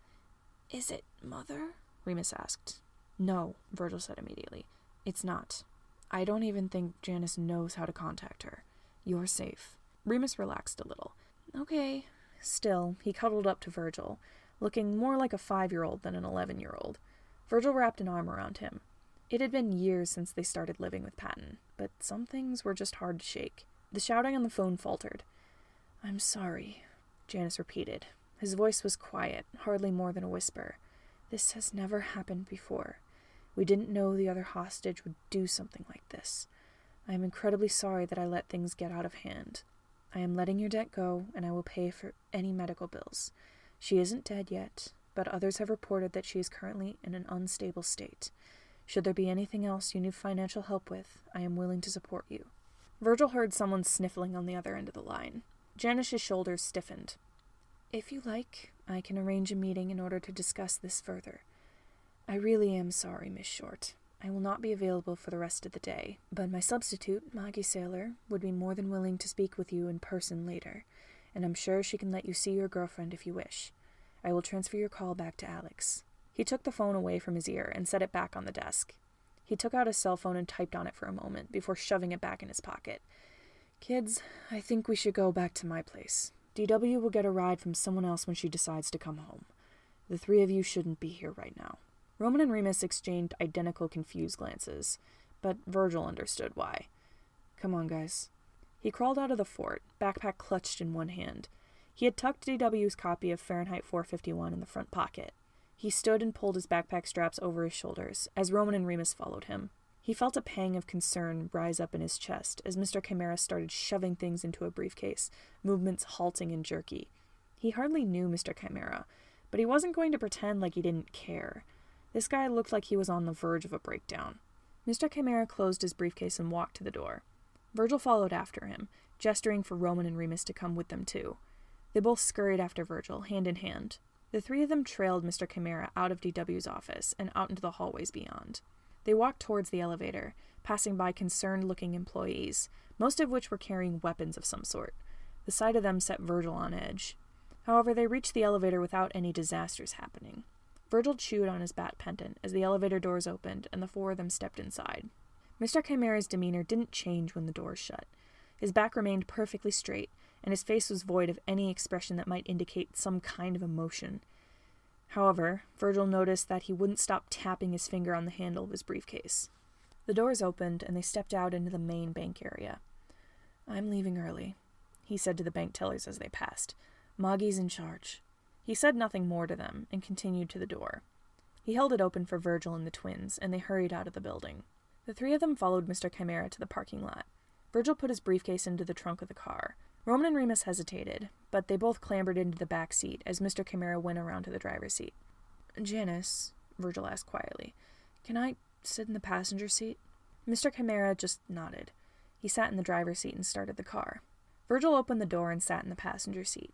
Is it Mother? Remus asked. No, Virgil said immediately. It's not. I don't even think Janus knows how to contact her. You're safe. Remus relaxed a little. Okay. Still, he cuddled up to Virgil, looking more like a 5-year-old than an 11-year-old. Virgil wrapped an arm around him. It had been years since they started living with Patton, but some things were just hard to shake. The shouting on the phone faltered. I'm sorry, Janus repeated. His voice was quiet, hardly more than a whisper. This has never happened before. We didn't know the other hostage would do something like this. I am incredibly sorry that I let things get out of hand. I am letting your debt go, and I will pay for any medical bills. She isn't dead yet, but others have reported that she is currently in an unstable state. Should there be anything else you need financial help with, I am willing to support you. Virgil heard someone sniffling on the other end of the line. Janus's shoulders stiffened. If you like, I can arrange a meeting in order to discuss this further. I really am sorry, Miss Short. I will not be available for the rest of the day, but my substitute, Maggie Saylor, would be more than willing to speak with you in person later, and I'm sure she can let you see your girlfriend if you wish. I will transfer your call back to Alex. He took the phone away from his ear and set it back on the desk. He took out his cell phone and typed on it for a moment before shoving it back in his pocket. Kids, I think we should go back to my place. DW will get a ride from someone else when she decides to come home. The 3 of you shouldn't be here right now. Roman and Remus exchanged identical confused glances, but Virgil understood why. Come on, guys. He crawled out of the fort, backpack clutched in one hand. He had tucked DW's copy of Fahrenheit 451 in the front pocket. He stood and pulled his backpack straps over his shoulders, as Roman and Remus followed him. He felt a pang of concern rise up in his chest as Mr. Chimera started shoving things into a briefcase, movements halting and jerky. He hardly knew Mr. Chimera, but he wasn't going to pretend like he didn't care. This guy looked like he was on the verge of a breakdown. Mr. Chimera closed his briefcase and walked to the door. Virgil followed after him, gesturing for Roman and Remus to come with them too. They both scurried after Virgil, hand in hand. The 3 of them trailed Mr. Chimera out of DW's office and out into the hallways beyond. They walked towards the elevator, passing by concerned-looking employees, most of which were carrying weapons of some sort. The sight of them set Virgil on edge. However, they reached the elevator without any disasters happening. Virgil chewed on his bat pendant as the elevator doors opened and the four of them stepped inside. Mr. Chimera's demeanor didn't change when the doors shut. His back remained perfectly straight, and his face was void of any expression that might indicate some kind of emotion. However, Virgil noticed that he wouldn't stop tapping his finger on the handle of his briefcase. The doors opened, and they stepped out into the main bank area. "I'm leaving early," he said to the bank tellers as they passed. "Maugie's in charge." He said nothing more to them, and continued to the door. He held it open for Virgil and the twins, and they hurried out of the building. The three of them followed Mr. Chimera to the parking lot. Virgil put his briefcase into the trunk of the car. Roman and Remus hesitated, but they both clambered into the back seat as Mr. Chimera went around to the driver's seat. "Janus," Virgil asked quietly, "can I sit in the passenger seat?" Mr. Chimera just nodded. He sat in the driver's seat and started the car. Virgil opened the door and sat in the passenger seat.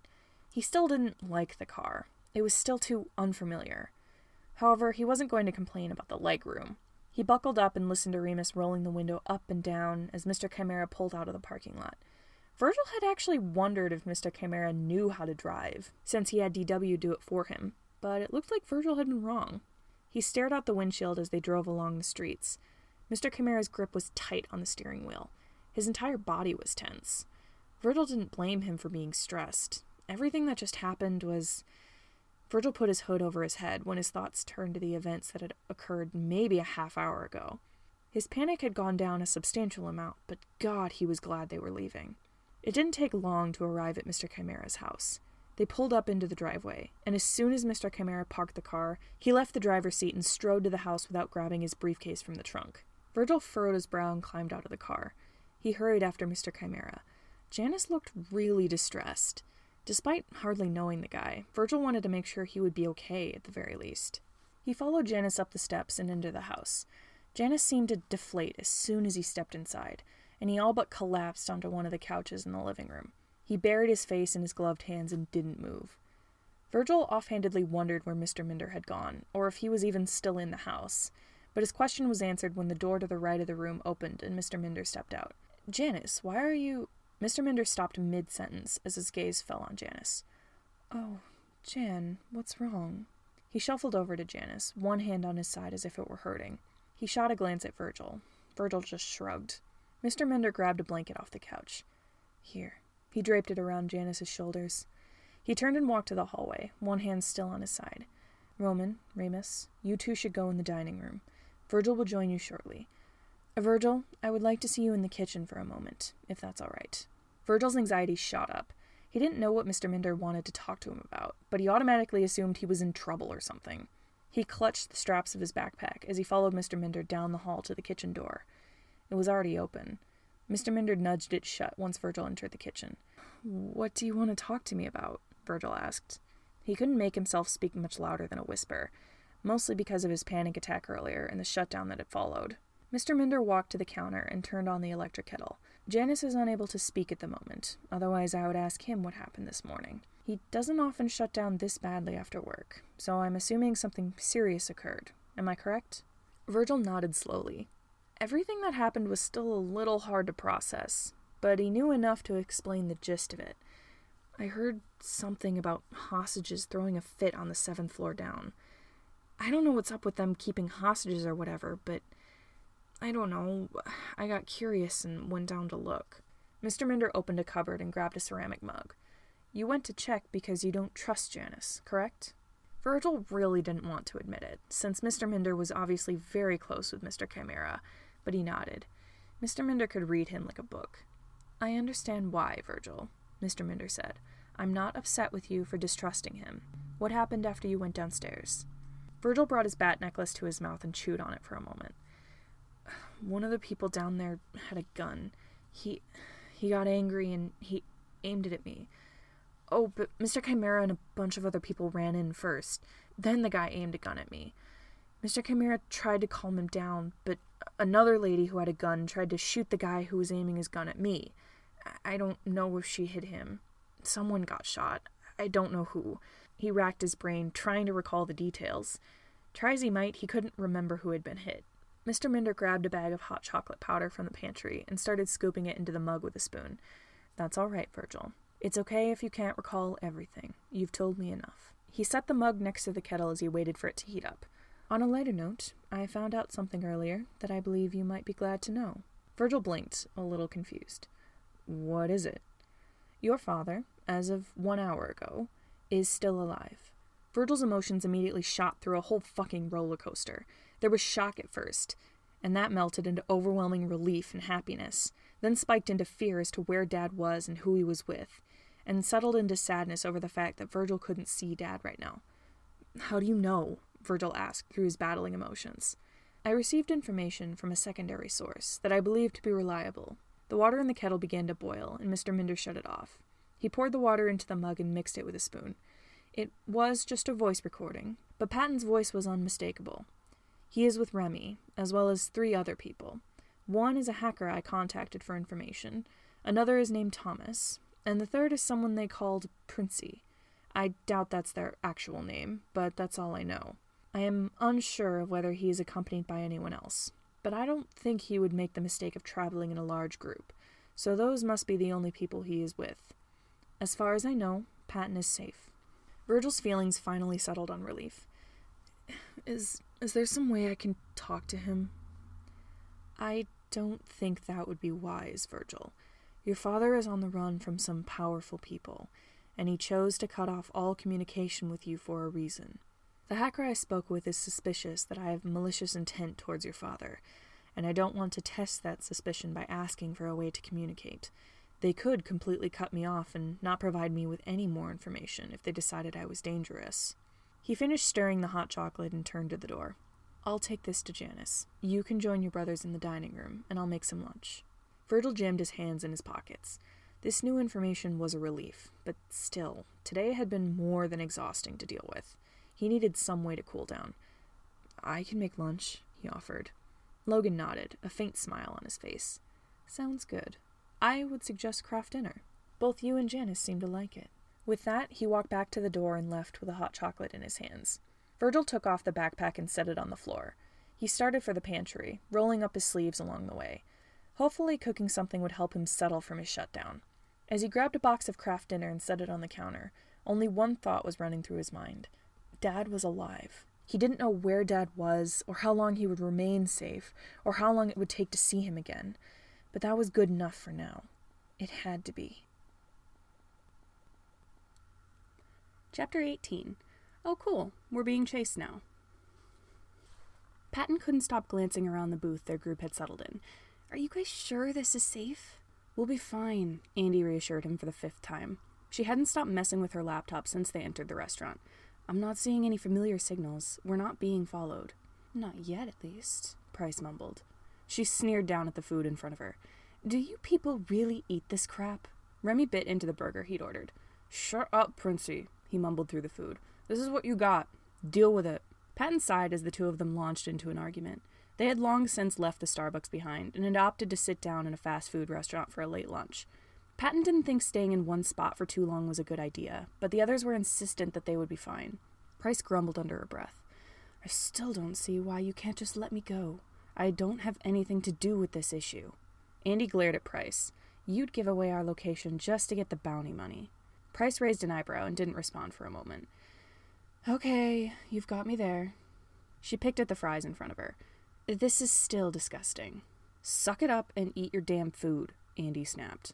He still didn't like the car. It was still too unfamiliar. However, he wasn't going to complain about the legroom. He buckled up and listened to Remus rolling the window up and down as Mr. Chimera pulled out of the parking lot. Virgil had actually wondered if Mr. Chimera knew how to drive, since he had DW do it for him, but it looked like Virgil had been wrong. He stared out the windshield as they drove along the streets. Mr. Chimera's grip was tight on the steering wheel. His entire body was tense. Virgil didn't blame him for being stressed. Everything that just happened was... Virgil put his hood over his head when his thoughts turned to the events that had occurred maybe a half hour ago. His panic had gone down a substantial amount, but God, he was glad they were leaving. It didn't take long to arrive at Mr. Chimera's house. They pulled up into the driveway, and as soon as Mr. Chimera parked the car, he left the driver's seat and strode to the house without grabbing his briefcase from the trunk. Virgil furrowed his brow and climbed out of the car. He hurried after Mr. Chimera. Janus looked really distressed. Despite hardly knowing the guy, Virgil wanted to make sure he would be okay at the very least. He followed Janus up the steps and into the house. Janus seemed to deflate as soon as he stepped inside, and he all but collapsed onto one of the couches in the living room. He buried his face in his gloved hands and didn't move. Virgil offhandedly wondered where Mr. Minder had gone, or if he was even still in the house, but his question was answered when the door to the right of the room opened and Mr. Minder stepped out. "Janus, why are you—" Mr. Minder stopped mid-sentence as his gaze fell on Janus. "Oh, Jan, what's wrong?" He shuffled over to Janus, one hand on his side as if it were hurting. He shot a glance at Virgil. Virgil just shrugged. Mr. Minder grabbed a blanket off the couch. "Here." He draped it around Janus's shoulders. He turned and walked to the hallway, one hand still on his side. "Roman, Remus, you two should go in the dining room. Virgil will join you shortly. Virgil, I would like to see you in the kitchen for a moment, if that's all right." Virgil's anxiety shot up. He didn't know what Mr. Minder wanted to talk to him about, but he automatically assumed he was in trouble or something. He clutched the straps of his backpack as he followed Mr. Minder down the hall to the kitchen door. It was already open. Mr. Minder nudged it shut once Virgil entered the kitchen. "What do you want to talk to me about?" Virgil asked. He couldn't make himself speak much louder than a whisper, mostly because of his panic attack earlier and the shutdown that had followed. Mr. Minder walked to the counter and turned on the electric kettle. "Janus is unable to speak at the moment, otherwise I would ask him what happened this morning. He doesn't often shut down this badly after work, so I'm assuming something serious occurred. Am I correct?" Virgil nodded slowly. Everything that happened was still a little hard to process, but he knew enough to explain the gist of it. "I heard something about hostages throwing a fit on the 7th floor down. I don't know what's up with them keeping hostages or whatever, but I don't know. I got curious and went down to look." Mr. Minder opened a cupboard and grabbed a ceramic mug. "You went to check because you don't trust Janus, correct?" Virgil really didn't want to admit it, since Mr. Minder was obviously very close with Mr. Chimera, but he nodded. Mr. Minder could read him like a book. "I understand why, Virgil," Mr. Minder said. "I'm not upset with you for distrusting him. What happened after you went downstairs?" Virgil brought his bat necklace to his mouth and chewed on it for a moment. "One of the people down there had a gun. He got angry and he aimed it at me. Oh, but Mr. Chimera and a bunch of other people ran in first. Then the guy aimed a gun at me. Mr. Chimera tried to calm him down, but another lady who had a gun tried to shoot the guy who was aiming his gun at me. I don't know if she hit him. Someone got shot. I don't know who." He racked his brain, trying to recall the details. Try as he might, he couldn't remember who had been hit. Mr. Minder grabbed a bag of hot chocolate powder from the pantry and started scooping it into the mug with a spoon. "That's all right, Virgil. It's okay if you can't recall everything. You've told me enough." He set the mug next to the kettle as he waited for it to heat up. On a lighter note, I found out something earlier that I believe you might be glad to know. Virgil blinked, a little confused. What is it? Your father, as of 1 hour ago, is still alive. Virgil's emotions immediately shot through a whole fucking roller coaster. There was shock at first, and that melted into overwhelming relief and happiness, then spiked into fear as to where Dad was and who he was with, and settled into sadness over the fact that Virgil couldn't see Dad right now. How do you know? Virgil asked through his battling emotions. I received information from a secondary source that I believed to be reliable. The water in the kettle began to boil, and Mr. Minder shut it off. He poured the water into the mug and mixed it with a spoon. It was just a voice recording, but Patton's voice was unmistakable. He is with Remy, as well as 3 other people. One is a hacker I contacted for information, another is named Thomas, and the third is someone they called Princey. I doubt that's their actual name, but that's all I know. I am unsure of whether he is accompanied by anyone else, but I don't think he would make the mistake of traveling in a large group, so those must be the only people he is with. As far as I know, Patton is safe. Virgil's feelings finally settled on relief. Is there some way I can talk to him? I don't think that would be wise, Virgil. Your father is on the run from some powerful people, and he chose to cut off all communication with you for a reason. The hacker I spoke with is suspicious that I have malicious intent towards your father, and I don't want to test that suspicion by asking for a way to communicate. They could completely cut me off and not provide me with any more information if they decided I was dangerous. He finished stirring the hot chocolate and turned to the door. I'll take this to Janus. You can join your brothers in the dining room, and I'll make some lunch. Virgil jammed his hands in his pockets. This new information was a relief, but still, today had been more than exhausting to deal with. He needed some way to cool down. I can make lunch, he offered. Logan nodded, a faint smile on his face. Sounds good. I would suggest craft dinner. Both you and Janus seem to like it. With that, he walked back to the door and left with a hot chocolate in his hands. Virgil took off the backpack and set it on the floor. He started for the pantry, rolling up his sleeves along the way. Hopefully cooking something would help him settle from his shutdown. As he grabbed a box of craft dinner and set it on the counter, only one thought was running through his mind. Dad was alive. He didn't know where Dad was, or how long he would remain safe, or how long it would take to see him again. But that was good enough for now. It had to be. Chapter 18. Oh, cool. We're being chased now. Patton couldn't stop glancing around the booth their group had settled in. Are you guys sure this is safe? We'll be fine, Andy reassured him for the 5th time. She hadn't stopped messing with her laptop since they entered the restaurant. I'm not seeing any familiar signals. We're not being followed. Not yet, at least, Price mumbled. She sneered down at the food in front of her. Do you people really eat this crap? Remy bit into the burger he'd ordered. Shut up, Princey, he mumbled through the food. This is what you got. Deal with it. Patton sighed as the two of them launched into an argument. They had long since left the Starbucks behind and had opted to sit down in a fast food restaurant for a late lunch. Patton didn't think staying in one spot for too long was a good idea, but the others were insistent that they would be fine. Price grumbled under her breath. I still don't see why you can't just let me go. I don't have anything to do with this issue. Andy glared at Price. You'd give away our location just to get the bounty money. Price raised an eyebrow and didn't respond for a moment. Okay, you've got me there. She picked at the fries in front of her. This is still disgusting. Suck it up and eat your damn food, Andy snapped.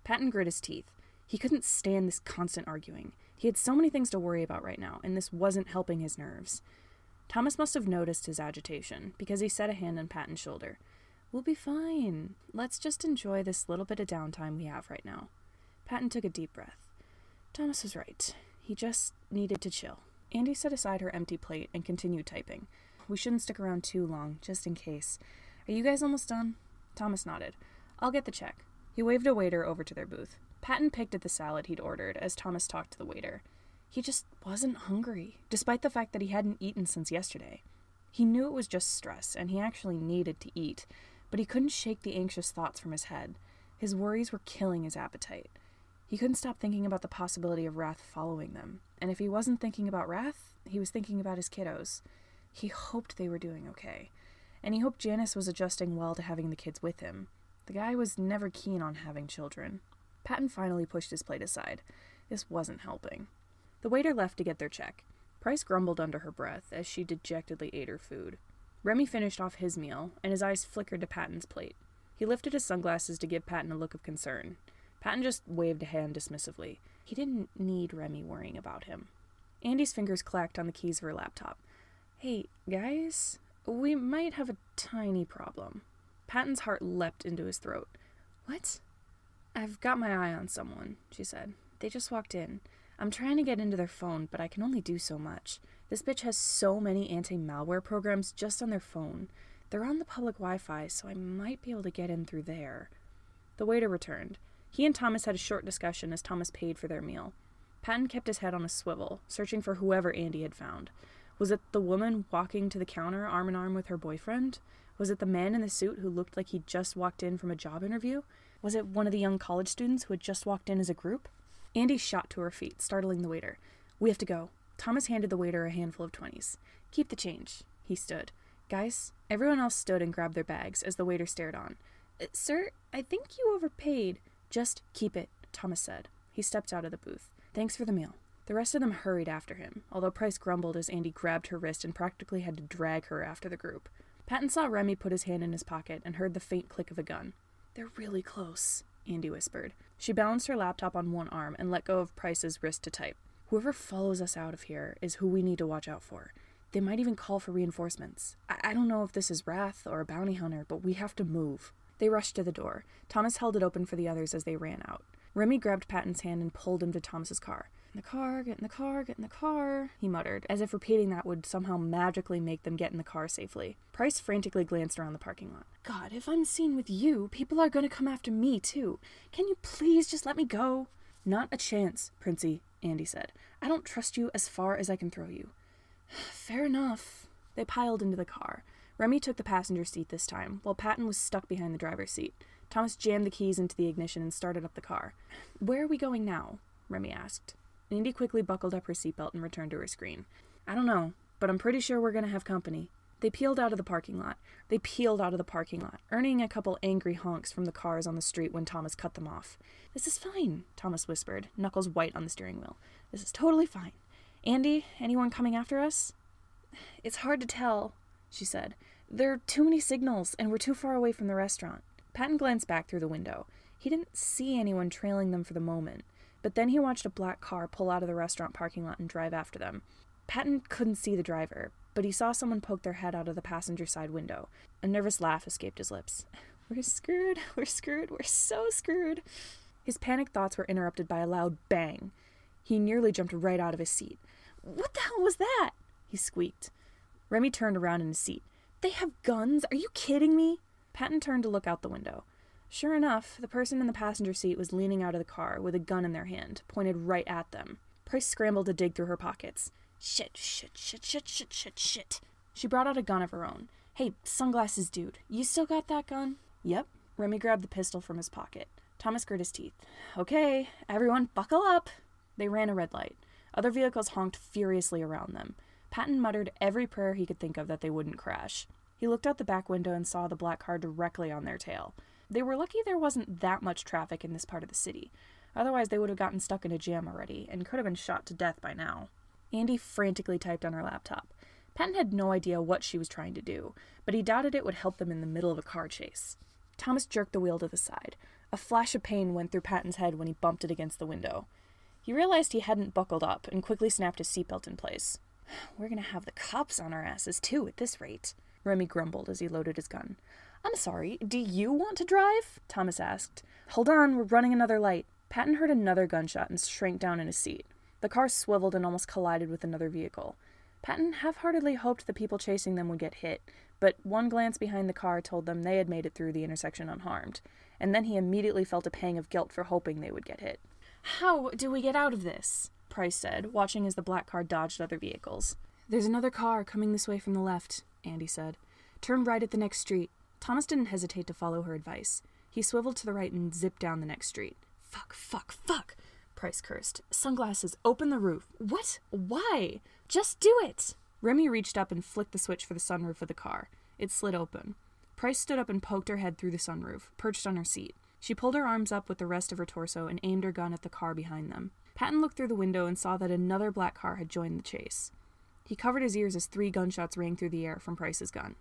Patton grit his teeth. He couldn't stand this constant arguing. He had so many things to worry about right now, and this wasn't helping his nerves. Thomas must have noticed his agitation, because he set a hand on Patton's shoulder. We'll be fine. Let's just enjoy this little bit of downtime we have right now. Patton took a deep breath. Thomas was right. He just needed to chill. Andy set aside her empty plate and continued typing. We shouldn't stick around too long, just in case. Are you guys almost done? Thomas nodded. I'll get the check. He waved a waiter over to their booth. Patton picked at the salad he'd ordered as Thomas talked to the waiter. He just wasn't hungry, despite the fact that he hadn't eaten since yesterday. He knew it was just stress, and he actually needed to eat, but he couldn't shake the anxious thoughts from his head. His worries were killing his appetite. He couldn't stop thinking about the possibility of Wrath following them, and if he wasn't thinking about Wrath, he was thinking about his kiddos. He hoped they were doing okay, and he hoped Janus was adjusting well to having the kids with him. The guy was never keen on having children. Patton finally pushed his plate aside. This wasn't helping. The waiter left to get their check. Price grumbled under her breath as she dejectedly ate her food. Remy finished off his meal, and his eyes flickered to Patton's plate. He lifted his sunglasses to give Patton a look of concern. Patton just waved a hand dismissively. He didn't need Remy worrying about him. Andy's fingers clacked on the keys of her laptop. "Hey, guys, we might have a tiny problem." Patton's heart leapt into his throat. "What?" "I've got my eye on someone," she said. "They just walked in. I'm trying to get into their phone, but I can only do so much. This bitch has so many anti-malware programs just on their phone. They're on the public Wi-Fi, so I might be able to get in through there." The waiter returned. He and Thomas had a short discussion as Thomas paid for their meal. Patton kept his head on a swivel, searching for whoever Andy had found. Was it the woman walking to the counter arm in arm with her boyfriend? Was it the man in the suit who looked like he'd just walked in from a job interview? Was it one of the young college students who had just walked in as a group? Andy shot to her feet, startling the waiter. "We have to go." Thomas handed the waiter a handful of 20s. "Keep the change." He stood. "Guys," everyone else stood and grabbed their bags as the waiter stared on. "Sir, I think you overpaid." "Just keep it," Thomas said. He stepped out of the booth. "Thanks for the meal." The rest of them hurried after him, although Price grumbled as Andy grabbed her wrist and practically had to drag her after the group. Patton saw Remy put his hand in his pocket and heard the faint click of a gun. "They're really close," Andy whispered. She balanced her laptop on one arm and let go of Price's wrist to type. "Whoever follows us out of here is who we need to watch out for. They might even call for reinforcements. I don't know if this is Wrath or a bounty hunter, but we have to move." They rushed to the door. Thomas held it open for the others as they ran out. Remy grabbed Patton's hand and pulled him to Thomas's car. "In the car, get in the car, get in the car," he muttered, as if repeating that would somehow magically make them get in the car safely. Price frantically glanced around the parking lot. "God, if I'm seen with you, people are going to come after me, too. Can you please just let me go?" "Not a chance, Princey," Andy said. "I don't trust you as far as I can throw you." "Fair enough." They piled into the car. Remy took the passenger seat this time, while Patton was stuck behind the driver's seat. Thomas jammed the keys into the ignition and started up the car. "Where are we going now?" Remy asked. Andy quickly buckled up her seatbelt and returned to her screen. "I don't know, but I'm pretty sure we're going to have company." They peeled out of the parking lot, earning a couple angry honks from the cars on the street when Thomas cut them off. "This is fine," Thomas whispered, knuckles white on the steering wheel. "This is totally fine. Andy, anyone coming after us?" "It's hard to tell," she said. "There are too many signals, and we're too far away from the restaurant." Patton glanced back through the window. He didn't see anyone trailing them for the moment, but then he watched a black car pull out of the restaurant parking lot and drive after them. Patton couldn't see the driver, but he saw someone poke their head out of the passenger side window. A nervous laugh escaped his lips. "We're screwed, we're screwed, we're so screwed." His panicked thoughts were interrupted by a loud bang. He nearly jumped right out of his seat. "What the hell was that?" he squeaked. Remy turned around in his seat. "They have guns? Are you kidding me?" Patton turned to look out the window. Sure enough, the person in the passenger seat was leaning out of the car with a gun in their hand, pointed right at them. Price scrambled to dig through her pockets. Shit. She brought out a gun of her own. "Hey, sunglasses dude, you still got that gun?" "Yep." Remy grabbed the pistol from his pocket. Thomas grit his teeth. "Okay, everyone buckle up." They ran a red light. Other vehicles honked furiously around them. Patton muttered every prayer he could think of that they wouldn't crash. He looked out the back window and saw the black car directly on their tail. They were lucky there wasn't that much traffic in this part of the city. Otherwise, they would have gotten stuck in a jam already and could have been shot to death by now. Andy frantically typed on her laptop. Patton had no idea what she was trying to do, but he doubted it would help them in the middle of a car chase. Thomas jerked the wheel to the side. A flash of pain went through Patton's head when he bumped it against the window. He realized he hadn't buckled up and quickly snapped his seatbelt in place. "We're going to have the cops on our asses, too, at this rate," Remy grumbled as he loaded his gun. "I'm sorry, do you want to drive?" Thomas asked. "Hold on, we're running another light." Patton heard another gunshot and shrank down in his seat. The car swiveled and almost collided with another vehicle. Patton half-heartedly hoped the people chasing them would get hit, but one glance behind the car told them they had made it through the intersection unharmed, and then he immediately felt a pang of guilt for hoping they would get hit. "How do we get out of this?" Price said, watching as the black car dodged other vehicles. "There's another car coming this way from the left," Andy said. "Turn right at the next street." Thomas didn't hesitate to follow her advice. He swiveled to the right and zipped down the next street. Fuck, Price cursed. "Sunglasses, open the roof." "What? Why? Just do it!" Remy reached up and flicked the switch for the sunroof of the car. It slid open. Price stood up and poked her head through the sunroof, perched on her seat. She pulled her arms up with the rest of her torso and aimed her gun at the car behind them. Patton looked through the window and saw that another black car had joined the chase. He covered his ears as 3 gunshots rang through the air from Price's gun.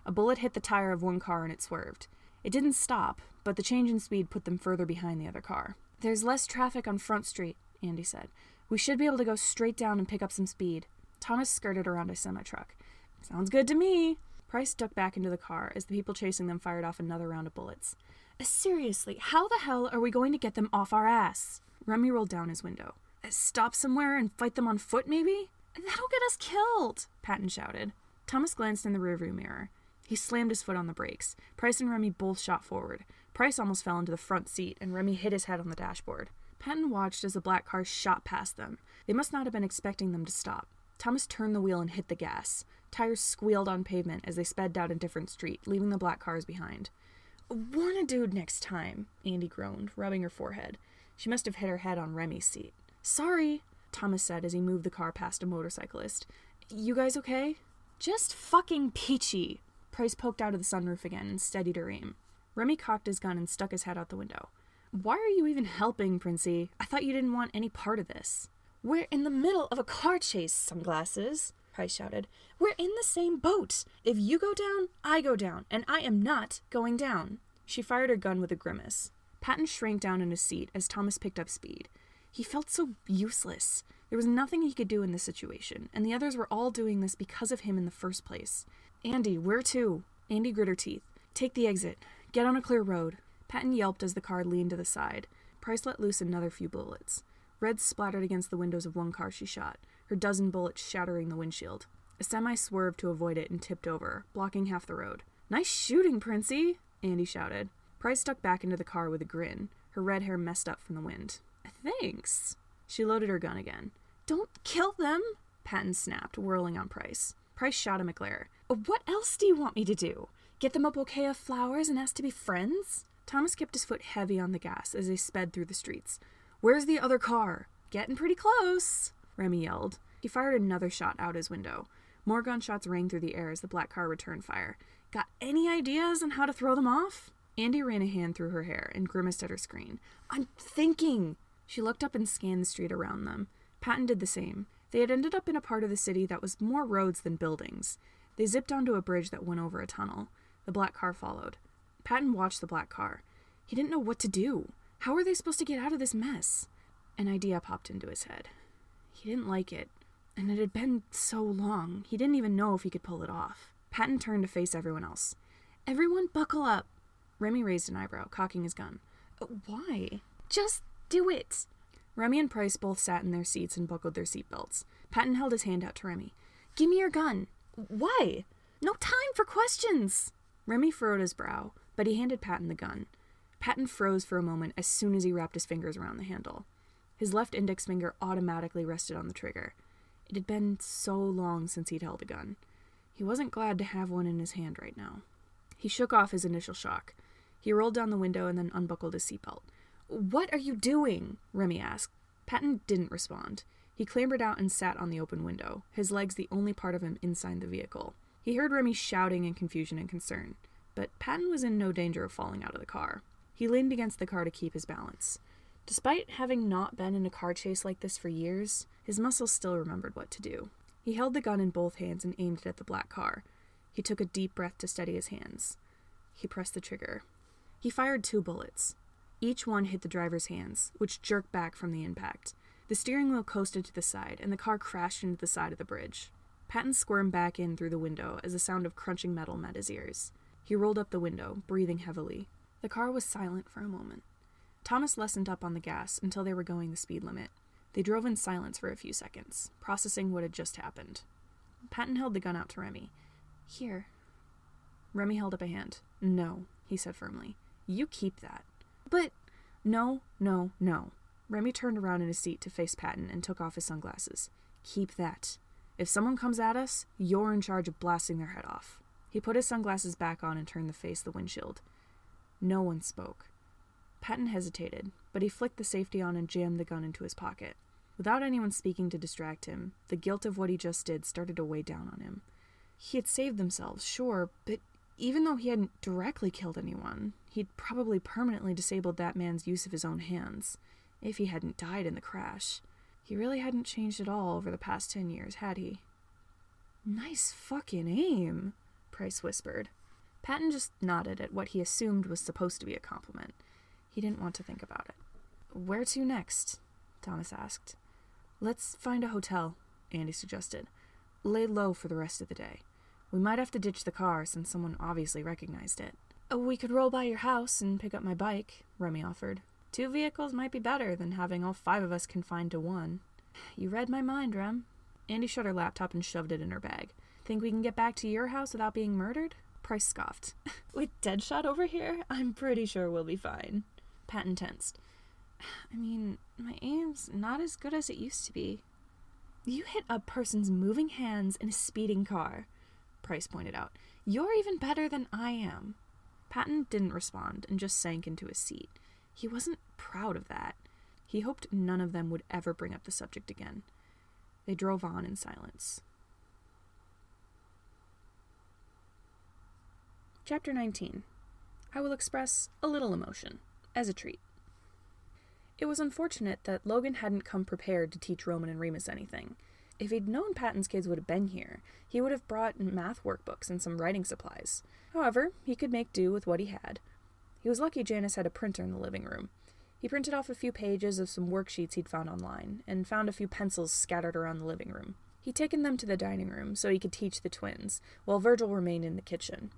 A bullet hit the tire of one car and it swerved. It didn't stop, but the change in speed put them further behind the other car. "There's less traffic on Front Street," Andy said. "We should be able to go straight down and pick up some speed." Thomas skirted around a semi-truck. "Sounds good to me." Price ducked back into the car as the people chasing them fired off another round of bullets. "Seriously, how the hell are we going to get them off our ass?" Remy rolled down his window. "Stop somewhere and fight them on foot, maybe?" "That'll get us killed," Patton shouted. Thomas glanced in the rearview mirror. He slammed his foot on the brakes. Price and Remy both shot forward. Price almost fell into the front seat, and Remy hit his head on the dashboard. Patton watched as the black car shot past them. They must not have been expecting them to stop. Thomas turned the wheel and hit the gas. Tires squealed on pavement as they sped down a different street, leaving the black cars behind. "Warn a dude next time," Andy groaned, rubbing her forehead. She must have hit her head on Remy's seat. "Sorry," Thomas said as he moved the car past a motorcyclist. "You guys okay?" "Just fucking peachy." Price poked out of the sunroof again and steadied her aim. Remy cocked his gun and stuck his head out the window. "Why are you even helping, Princey? I thought you didn't want any part of this." "We're in the middle of a car chase, Sunglasses," Price shouted. "We're in the same boat. If you go down, I go down, and I am not going down." She fired her gun with a grimace. Patton shrank down in his seat as Thomas picked up speed. He felt so useless. There was nothing he could do in this situation, and the others were all doing this because of him in the first place. "Andy, where to?" Andy grit her teeth. "Take the exit. Get on a clear road." Patton yelped as the car leaned to the side. Price let loose another few bullets. Red splattered against the windows of one car she shot, her dozen bullets shattering the windshield. A semi swerved to avoid it and tipped over, blocking half the road. "Nice shooting, Princey," Andy shouted. Price stuck back into the car with a grin, her red hair messed up from the wind. "Thanks." She loaded her gun again. "Don't kill them," Patton snapped, whirling on Price. Price shot him a glare. "What else do you want me to do? Get them a bouquet of flowers and ask to be friends?" Thomas kept his foot heavy on the gas as they sped through the streets. "Where's the other car?" "Getting pretty close," Remy yelled. He fired another shot out his window. More gunshots rang through the air as the black car returned fire. "Got any ideas on how to throw them off?" Andy ran a hand through her hair and grimaced at her screen. "I'm thinking." She looked up and scanned the street around them. Patton did the same. They had ended up in a part of the city that was more roads than buildings. They zipped onto a bridge that went over a tunnel. The black car followed. Patton watched the black car. He didn't know what to do. How were they supposed to get out of this mess? An idea popped into his head. He didn't like it, and it had been so long. He didn't even know if he could pull it off. Patton turned to face everyone else. "Everyone buckle up." Remy raised an eyebrow, cocking his gun. "Why?" "Just do it." Remy and Price both sat in their seats and buckled their seatbelts. Patton held his hand out to Remy. "Give me your gun." "Why?" "No time for questions." Remy furrowed his brow, but he handed Patton the gun. Patton froze for a moment as soon as he wrapped his fingers around the handle. His left index finger automatically rested on the trigger. It had been so long since he'd held a gun. He wasn't glad to have one in his hand right now. He shook off his initial shock. He rolled down the window and then unbuckled his seatbelt. "What are you doing?" Remy asked. Patton didn't respond. He clambered out and sat on the open window, his legs the only part of him inside the vehicle. He heard Remy shouting in confusion and concern, but Patton was in no danger of falling out of the car. He leaned against the car to keep his balance. Despite having not been in a car chase like this for years, his muscles still remembered what to do. He held the gun in both hands and aimed it at the black car. He took a deep breath to steady his hands. He pressed the trigger. He fired 2 bullets. Each one hit the driver's hands, which jerked back from the impact. The steering wheel coasted to the side, and the car crashed into the side of the bridge. Patton squirmed back in through the window as the sound of crunching metal met his ears. He rolled up the window, breathing heavily. The car was silent for a moment. Thomas lessened up on the gas until they were going the speed limit. They drove in silence for a few seconds, processing what had just happened. Patton held the gun out to Remy. "Here." Remy held up a hand. "No," he said firmly. "You keep that." "But—" "No, no, no." Remy turned around in his seat to face Patton and took off his sunglasses. "Keep that. If someone comes at us, you're in charge of blasting their head off." He put his sunglasses back on and turned to face the windshield. No one spoke. Patton hesitated, but he flicked the safety on and jammed the gun into his pocket. Without anyone speaking to distract him, the guilt of what he just did started to weigh down on him. He had saved themselves, sure, but even though he hadn't directly killed anyone, he'd probably permanently disabled that man's use of his own hands. If he hadn't died in the crash. He really hadn't changed at all over the past 10 years, had he? Nice fucking aim, Price whispered. Patton just nodded at what he assumed was supposed to be a compliment. He didn't want to think about it. Where to next? Thomas asked. Let's find a hotel, Andy suggested. Lay low for the rest of the day. We might have to ditch the car since someone obviously recognized it. We could roll by your house and pick up my bike, Remy offered. 2 vehicles might be better than having all 5 of us confined to one. You read my mind, Rem. Andy shut her laptop and shoved it in her bag. Think we can get back to your house without being murdered? Price scoffed. With Deadshot over here, I'm pretty sure we'll be fine. Patton tensed. I mean, my aim's not as good as it used to be. You hit a person's moving hands in a speeding car, Price pointed out. You're even better than I am. Patton didn't respond and just sank into his seat. He wasn't proud of that. He hoped none of them would ever bring up the subject again. They drove on in silence. Chapter 19. I will express a little emotion, as a treat. It was unfortunate that Logan hadn't come prepared to teach Roman and Remus anything. If he'd known Patton's kids would have been here, he would have brought math workbooks and some writing supplies. However, he could make do with what he had. He was lucky Janus had a printer in the living room. He printed off a few pages of some worksheets he'd found online, and found a few pencils scattered around the living room. He'd taken them to the dining room so he could teach the twins, while Virgil remained in the kitchen.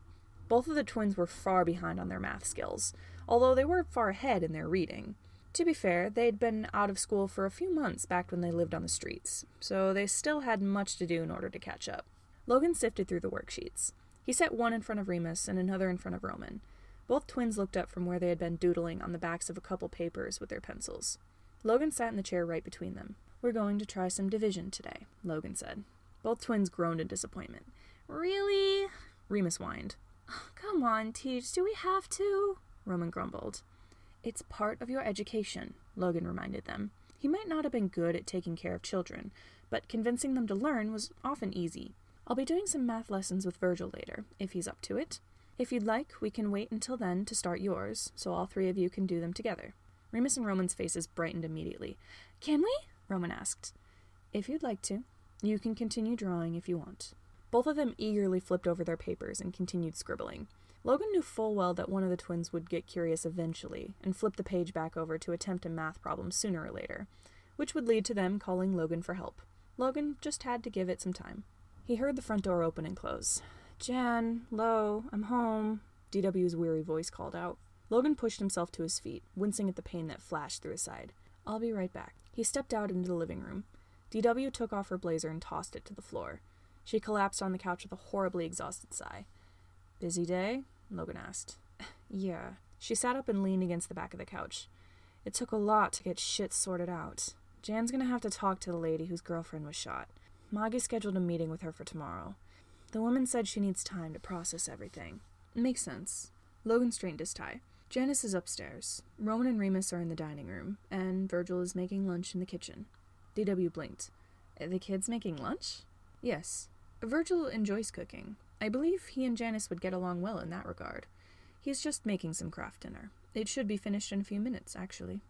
Both of the twins were far behind on their math skills, although they were far ahead in their reading. To be fair, they'd been out of school for a few months back when they lived on the streets, so they still had much to do in order to catch up. Logan sifted through the worksheets. He set one in front of Remus and another in front of Roman. Both twins looked up from where they had been doodling on the backs of a couple papers with their pencils. Logan sat in the chair right between them. We're going to try some division today, Logan said. Both twins groaned in disappointment. Really? Remus whined. Oh, come on, Teach, do we have to? Roman grumbled. It's part of your education, Logan reminded them. He might not have been good at taking care of children, but convincing them to learn was often easy. I'll be doing some math lessons with Virgil later, if he's up to it. If you'd like, we can wait until then to start yours, so all 3 of you can do them together. Remus and Roman's faces brightened immediately. Can we? Roman asked. If you'd like to. You can continue drawing if you want. Both of them eagerly flipped over their papers and continued scribbling. Logan knew full well that one of the twins would get curious eventually and flip the page back over to attempt a math problem sooner or later, which would lead to them calling Logan for help. Logan just had to give it some time. He heard the front door open and close. Jan, Lo, I'm home, DW's weary voice called out. Logan pushed himself to his feet, wincing at the pain that flashed through his side. I'll be right back. He stepped out into the living room. DW took off her blazer and tossed it to the floor. She collapsed on the couch with a horribly exhausted sigh. Busy day? Logan asked. Yeah. She sat up and leaned against the back of the couch. It took a lot to get shit sorted out. Jan's gonna have to talk to the lady whose girlfriend was shot. Maggie scheduled a meeting with her for tomorrow. The woman said she needs time to process everything. Makes sense. Logan straightened his tie. Janus is upstairs. Roman and Remus are in the dining room, and Virgil is making lunch in the kitchen. DW blinked. The kids making lunch? Yes. Virgil enjoys cooking. I believe he and Janus would get along well in that regard. He's just making some craft dinner. It should be finished in a few minutes, actually.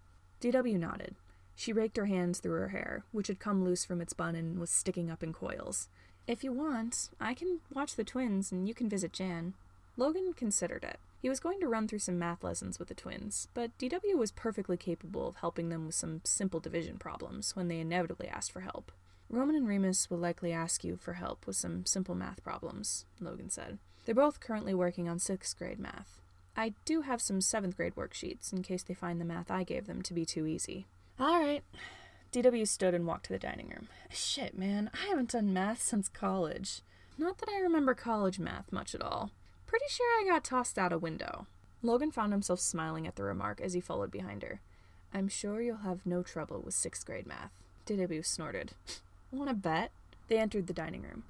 DW nodded. She raked her hands through her hair, which had come loose from its bun and was sticking up in coils. If you want, I can watch the twins and you can visit Jan. Logan considered it. He was going to run through some math lessons with the twins, but DW was perfectly capable of helping them with some simple division problems when they inevitably asked for help. Roman and Remus will likely ask you for help with some simple math problems, Logan said. They're both currently working on 6th grade math. I do have some 7th grade worksheets in case they find the math I gave them to be too easy. All right. DW stood and walked to the dining room. Shit, man, I haven't done math since college. Not that I remember college math much at all. Pretty sure I got tossed out a window. Logan found himself smiling at the remark as he followed behind her. I'm sure you'll have no trouble with 6th grade math. DW snorted. Want to bet? They entered the dining room.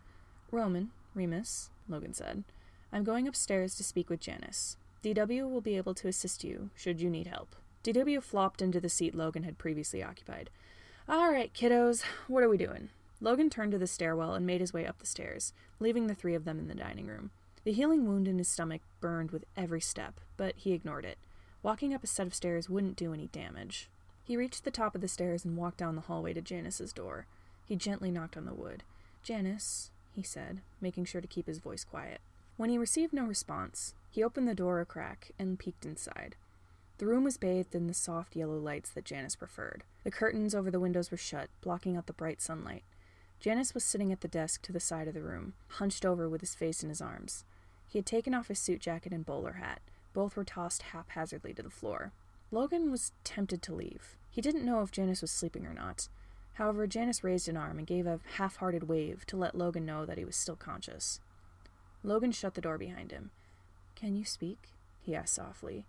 Roman, Remus, Logan said, I'm going upstairs to speak with Janus. DW will be able to assist you should you need help. DW flopped into the seat Logan had previously occupied. All right, kiddos, what are we doing? Logan turned to the stairwell and made his way up the stairs, leaving the 3 of them in the dining room. The healing wound in his stomach burned with every step, but he ignored it. Walking up a set of stairs wouldn't do any damage. He reached the top of the stairs and walked down the hallway to Janus's door. He gently knocked on the wood. "Janus," he said, making sure to keep his voice quiet. When he received no response, he opened the door a crack and peeked inside. The room was bathed in the soft yellow lights that Janus preferred. The curtains over the windows were shut, blocking out the bright sunlight. Janus was sitting at the desk to the side of the room, hunched over with his face in his arms. He had taken off his suit jacket and bowler hat. Both were tossed haphazardly to the floor. Logan was tempted to leave. He didn't know if Janus was sleeping or not. However, Janus raised an arm and gave a half-hearted wave to let Logan know that he was still conscious. Logan shut the door behind him. "Can you speak?" he asked softly.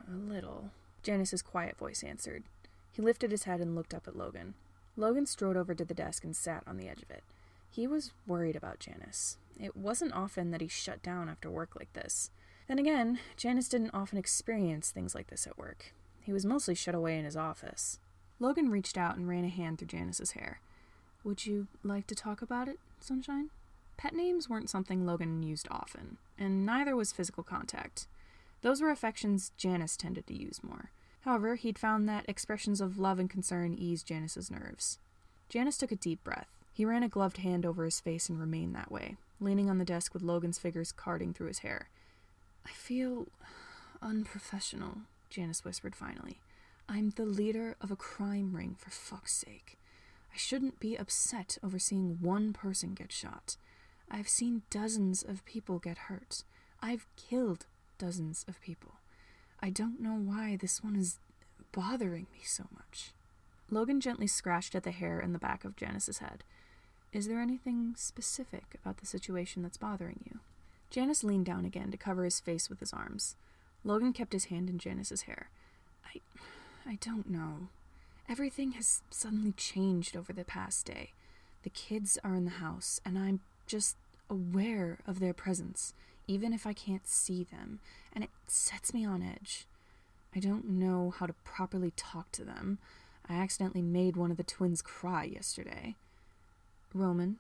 "A little," Janus's quiet voice answered. He lifted his head and looked up at Logan. Logan strode over to the desk and sat on the edge of it. He was worried about Janus. It wasn't often that he shut down after work like this. Then again, Janus didn't often experience things like this at work. He was mostly shut away in his office. Logan reached out and ran a hand through Janus's hair. "Would you like to talk about it, Sunshine?" Pet names weren't something Logan used often, and neither was physical contact. Those were affections Janus tended to use more. However, he'd found that expressions of love and concern eased Janus's nerves. Janus took a deep breath. He ran a gloved hand over his face and remained that way, leaning on the desk with Logan's fingers carding through his hair. "I feel unprofessional," Janus whispered finally. "I'm the leader of a crime ring, for fuck's sake. I shouldn't be upset over seeing one person get shot. I've seen dozens of people get hurt. I've killed dozens of people. I don't know why this one is bothering me so much." Logan gently scratched at the hair in the back of Janus's head. "Is there anything specific about the situation that's bothering you?" Janus leaned down again to cover his face with his arms. Logan kept his hand in Janus's hair. I don't know. Everything has suddenly changed over the past day. The kids are in the house, and I'm just aware of their presence, even if I can't see them, and it sets me on edge. I don't know how to properly talk to them. I accidentally made one of the twins cry yesterday. "Roman?"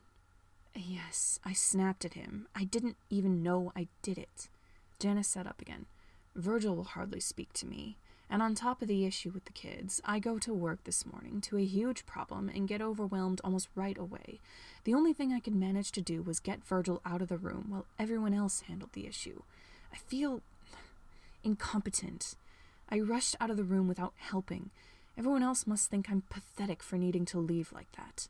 "Yes, I snapped at him. I didn't even know I did it." Janus sat up again. "Virgil will hardly speak to me. And on top of the issue with the kids, I go to work this morning to a huge problem and get overwhelmed almost right away. The only thing I could manage to do was get Virgil out of the room while everyone else handled the issue. I feel incompetent. I rushed out of the room without helping. Everyone else must think I'm pathetic for needing to leave like that."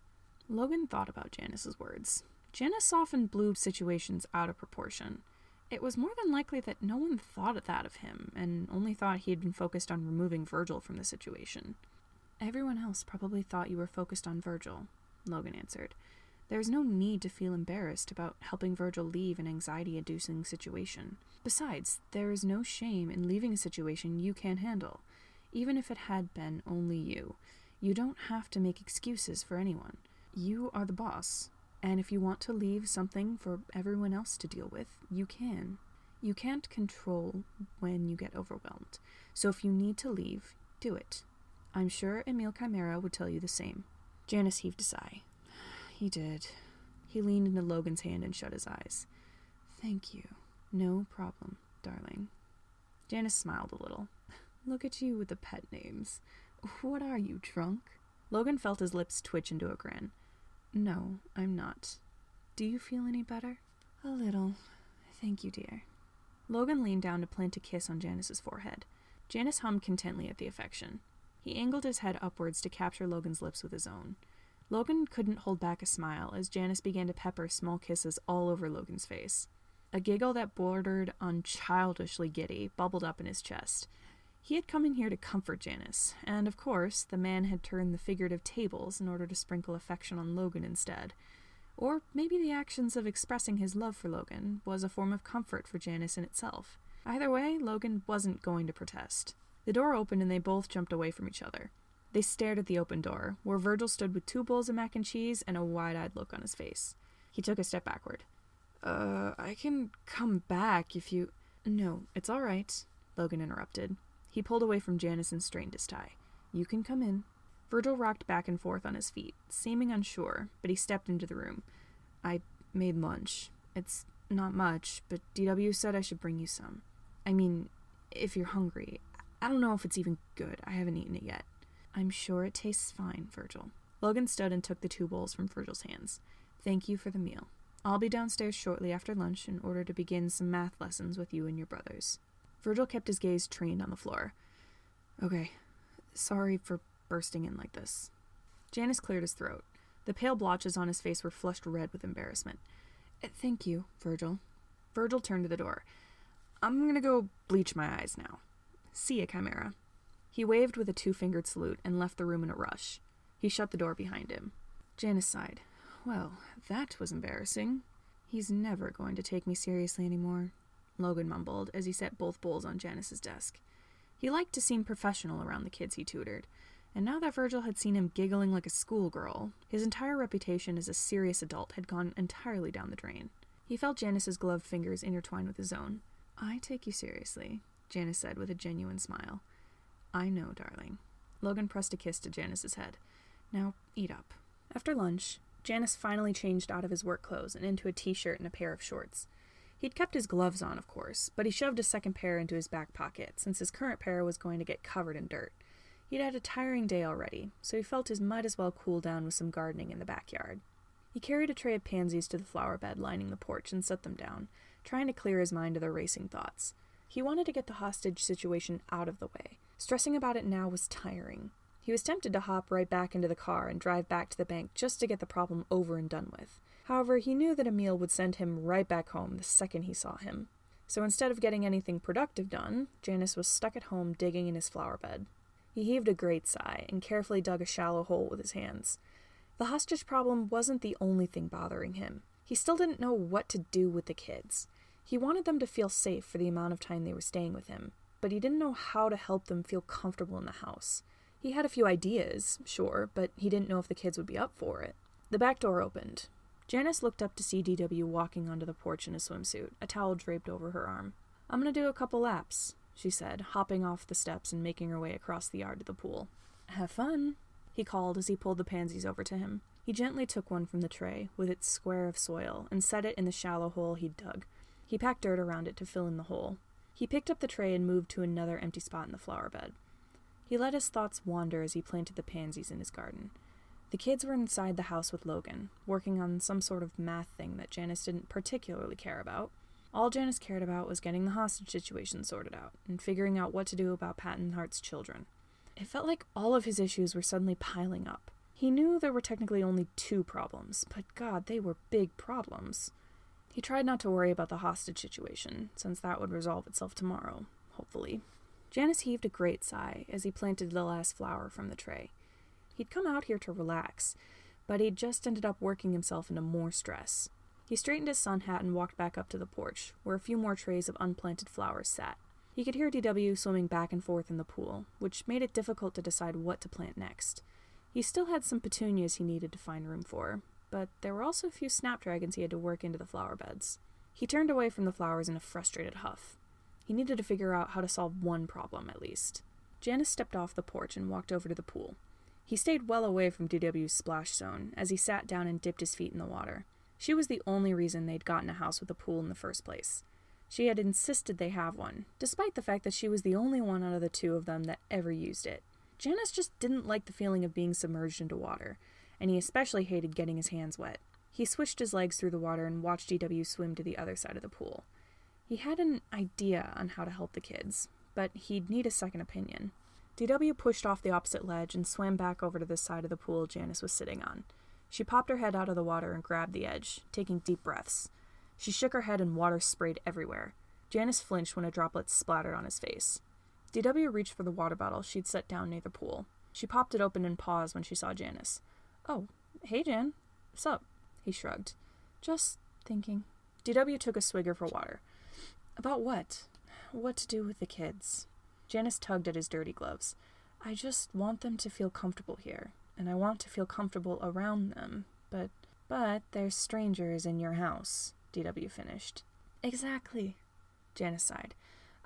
Logan thought about Janus's words. Janus often blew situations out of proportion. It was more than likely that no one thought that of him, and only thought he had been focused on removing Virgil from the situation. "Everyone else probably thought you were focused on Virgil," Logan answered. "There's no need to feel embarrassed about helping Virgil leave an anxiety-inducing situation. Besides, there is no shame in leaving a situation you can't handle. Even if it had been only you, you don't have to make excuses for anyone. You are the boss. And if you want to leave something for everyone else to deal with, you can. You can't control when you get overwhelmed. So if you need to leave, do it. I'm sure Emil Chimera would tell you the same." Janus heaved a sigh. "He did." He leaned into Logan's hand and shut his eyes. "Thank you. No problem, darling." Janus smiled a little. "Look at you with the pet names. What are you, drunk?" Logan felt his lips twitch into a grin. "No, I'm not. Do you feel any better?" "A little. Thank you, dear." Logan leaned down to plant a kiss on Janus's forehead. Janus hummed contently at the affection. He angled his head upwards to capture Logan's lips with his own. Logan couldn't hold back a smile as Janus began to pepper small kisses all over Logan's face. A giggle that bordered on childishly giddy bubbled up in his chest. He had come in here to comfort Janus, and of course, the man had turned the figurative tables in order to sprinkle affection on Logan instead. Or maybe the actions of expressing his love for Logan was a form of comfort for Janus in itself. Either way, Logan wasn't going to protest. The door opened and they both jumped away from each other. They stared at the open door, where Virgil stood with 2 bowls of mac and cheese and a wide-eyed look on his face. He took a step backward. I can come back if you—" "No, it's all right," Logan interrupted. He pulled away from Janus and straightened his tie. "You can come in." Virgil rocked back and forth on his feet, seeming unsure, but he stepped into the room. "I made lunch. It's not much, but DW said I should bring you some. I mean, if you're hungry. I don't know if it's even good. I haven't eaten it yet." I'm sure it tastes fine, Virgil. Logan stood and took the 2 bowls from Virgil's hands. Thank you for the meal. I'll be downstairs shortly after lunch in order to begin some math lessons with you and your brothers. Virgil kept his gaze trained on the floor. Okay, sorry for bursting in like this. Janus cleared his throat. The pale blotches on his face were flushed red with embarrassment. Thank you, Virgil. Virgil turned to the door. I'm gonna go bleach my eyes now. See ya, Chimera. He waved with a 2-fingered salute and left the room in a rush. He shut the door behind him. Janus sighed. Well, that was embarrassing. He's never going to take me seriously anymore, Logan mumbled as he set both bowls on Janus's desk. He liked to seem professional around the kids he tutored, and now that Virgil had seen him giggling like a schoolgirl, his entire reputation as a serious adult had gone entirely down the drain. He felt Janus's gloved fingers intertwine with his own. I take you seriously, Janus said with a genuine smile. I know, darling. Logan pressed a kiss to Janus's head. Now, eat up. After lunch, Janus finally changed out of his work clothes and into a t-shirt and a pair of shorts. He'd kept his gloves on, of course, but he shoved a second pair into his back pocket, since his current pair was going to get covered in dirt. He'd had a tiring day already, so he felt his might as well cool down with some gardening in the backyard. He carried a tray of pansies to the flower bed lining the porch and set them down, trying to clear his mind of the racing thoughts. He wanted to get the hostage situation out of the way. Stressing about it now was tiring. He was tempted to hop right back into the car and drive back to the bank just to get the problem over and done with. However, he knew that Emil would send him right back home the second he saw him. So instead of getting anything productive done, Janus was stuck at home digging in his flower bed. He heaved a great sigh and carefully dug a shallow hole with his hands. The hostage problem wasn't the only thing bothering him. He still didn't know what to do with the kids. He wanted them to feel safe for the amount of time they were staying with him, but he didn't know how to help them feel comfortable in the house. He had a few ideas, sure, but he didn't know if the kids would be up for it. The back door opened. Janus looked up to see DW walking onto the porch in a swimsuit, a towel draped over her arm. I'm gonna do a couple laps, she said, hopping off the steps and making her way across the yard to the pool. Have fun, he called as he pulled the pansies over to him. He gently took one from the tray, with its square of soil, and set it in the shallow hole he'd dug. He packed dirt around it to fill in the hole. He picked up the tray and moved to another empty spot in the flower bed. He let his thoughts wander as he planted the pansies in his garden. The kids were inside the house with Logan, working on some sort of math thing that Janus didn't particularly care about. All Janus cared about was getting the hostage situation sorted out, and figuring out what to do about Patton Hart's children. It felt like all of his issues were suddenly piling up. He knew there were technically only 2 problems, but God, they were big problems. He tried not to worry about the hostage situation, since that would resolve itself tomorrow, hopefully. Janus heaved a great sigh as he planted the last flower from the tray. He'd come out here to relax, but he'd just ended up working himself into more stress. He straightened his sun hat and walked back up to the porch, where a few more trays of unplanted flowers sat. He could hear DW swimming back and forth in the pool, which made it difficult to decide what to plant next. He still had some petunias he needed to find room for, but there were also a few snapdragons he had to work into the flower beds. He turned away from the flowers in a frustrated huff. He needed to figure out how to solve one problem, at least. Janus stepped off the porch and walked over to the pool. He stayed well away from DW's splash zone as he sat down and dipped his feet in the water. She was the only reason they'd gotten a house with a pool in the first place. She had insisted they have one, despite the fact that she was the only one out of the 2 of them that ever used it. Janus just didn't like the feeling of being submerged into water, and he especially hated getting his hands wet. He swished his legs through the water and watched DW swim to the other side of the pool. He had an idea on how to help the kids, but he'd need a second opinion. DW pushed off the opposite ledge and swam back over to the side of the pool Janus was sitting on. She popped her head out of the water and grabbed the edge, taking deep breaths. She shook her head and water sprayed everywhere. Janus flinched when a droplet splattered on his face. DW reached for the water bottle she'd set down near the pool. She popped it open and paused when she saw Janus. Oh, hey Jan. What's up? He shrugged. Just thinking. DW took a swig of her water. About what? What to do with the kids? Janus tugged at his dirty gloves. I just want them to feel comfortable here, and I want to feel comfortable around them, but there's strangers in your house, DW finished. Exactly, Janus sighed.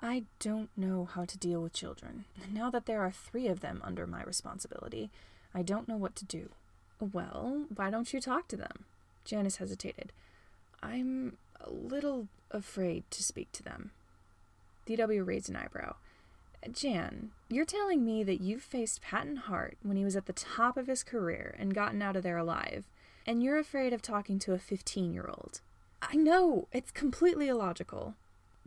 I don't know how to deal with children. Now that there are 3 of them under my responsibility, I don't know what to do. Well, why don't you talk to them? Janus hesitated. I'm a little afraid to speak to them. DW raised an eyebrow. Jan, you're telling me that you faced Patton Hart when he was at the top of his career and gotten out of there alive, and you're afraid of talking to a 15-year-old. I know, it's completely illogical.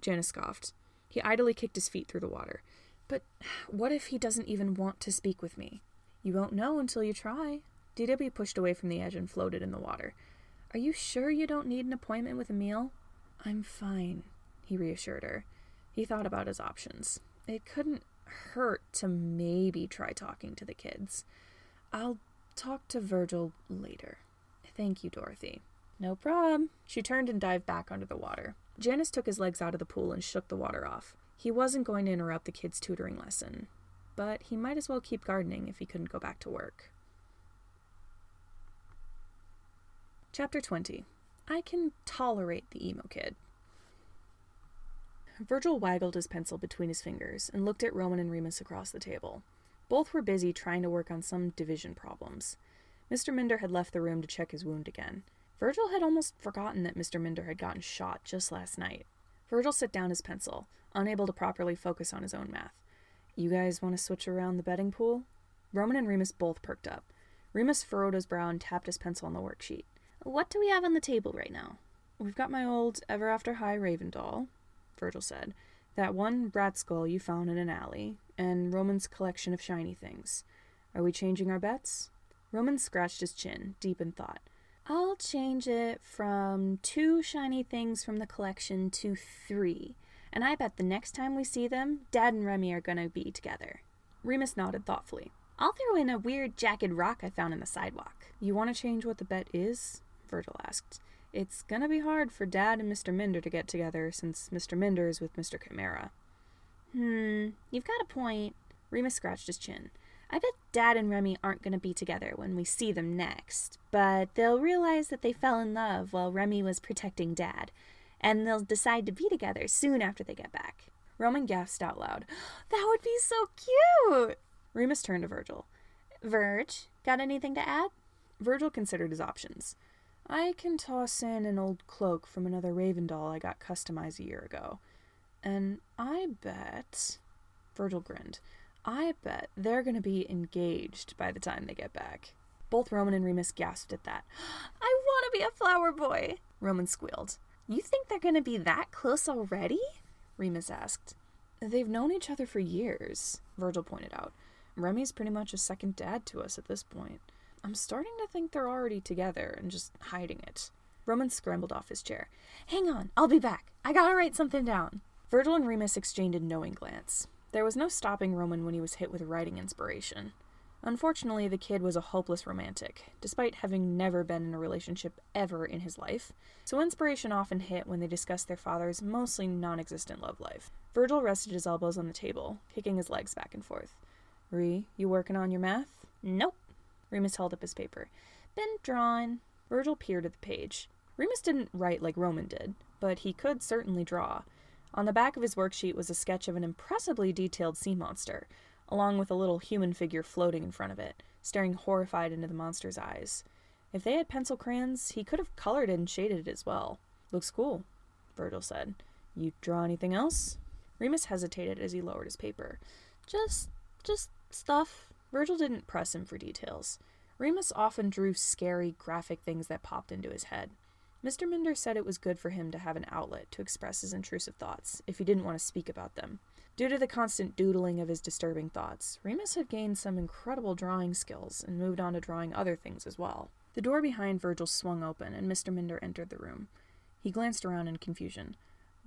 Janus scoffed. He idly kicked his feet through the water. But what if he doesn't even want to speak with me? You won't know until you try. DW pushed away from the edge and floated in the water. Are you sure you don't need an appointment with Emil? I'm fine, he reassured her. He thought about his options. It couldn't hurt to maybe try talking to the kids. I'll talk to Virgil later. Thank you, Dorothy. No prob. She turned and dived back under the water. Janus took his legs out of the pool and shook the water off. He wasn't going to interrupt the kids' tutoring lesson, but he might as well keep gardening if he couldn't go back to work. Chapter 20. I can tolerate the emo kid. Virgil waggled his pencil between his fingers and looked at Roman and Remus across the table. Both were busy trying to work on some division problems. Mr. Minder had left the room to check his wound again. Virgil had almost forgotten that Mr. Minder had gotten shot just last night. Virgil set down his pencil, unable to properly focus on his own math. You guys want to switch around the betting pool? Roman and Remus both perked up. Remus furrowed his brow and tapped his pencil on the worksheet. What do we have on the table right now? We've got my old Ever After High Raven doll, Virgil said. That one rat skull you found in an alley, and Roman's collection of shiny things. Are we changing our bets? Roman scratched his chin, deep in thought. I'll change it from 2 shiny things from the collection to 3. And I bet the next time we see them, Dad and Remy are gonna be together. Remus nodded thoughtfully. I'll throw in a weird jagged rock I found in the sidewalk. You want to change what the bet is? Virgil asked. It's gonna be hard for Dad and Mr. Minder to get together since Mr. Minder is with Mr. Chimera. You've got a point. Remus scratched his chin. I bet Dad and Remy aren't gonna be together when we see them next, but they'll realize that they fell in love while Remy was protecting Dad, and they'll decide to be together soon after they get back. Roman gasped out loud. That would be so cute! Remus turned to Virgil. Virg, got anything to add? Virgil considered his options. I can toss in an old cloak from another Raven doll I got customized a year ago. And I bet... Virgil grinned. I bet they're going to be engaged by the time they get back. Both Roman and Remus gasped at that. I want to be a flower boy, Roman squealed. You think they're going to be that close already? Remus asked. They've known each other for years, Virgil pointed out. Remy's pretty much a second dad to us at this point. I'm starting to think they're already together and just hiding it. Roman scrambled off his chair. Hang on, I'll be back. I gotta write something down. Virgil and Remus exchanged a knowing glance. There was no stopping Roman when he was hit with writing inspiration. Unfortunately, the kid was a hopeless romantic, despite having never been in a relationship ever in his life, so inspiration often hit when they discussed their father's mostly non-existent love life. Virgil rested his elbows on the table, kicking his legs back and forth. Ree, you working on your math? Nope. Remus held up his paper. Been drawing. Virgil peered at the page. Remus didn't write like Roman did, but he could certainly draw. On the back of his worksheet was a sketch of an impressively detailed sea monster, along with a little human figure floating in front of it, staring horrified into the monster's eyes. If they had pencil crayons, he could have colored it and shaded it as well. Looks cool, Virgil said. You draw anything else? Remus hesitated as he lowered his paper. Just stuff. Virgil didn't press him for details. Remus often drew scary, graphic things that popped into his head. Mr. Minder said it was good for him to have an outlet to express his intrusive thoughts, if he didn't want to speak about them. Due to the constant doodling of his disturbing thoughts, Remus had gained some incredible drawing skills and moved on to drawing other things as well. The door behind Virgil swung open and Mr. Minder entered the room. He glanced around in confusion.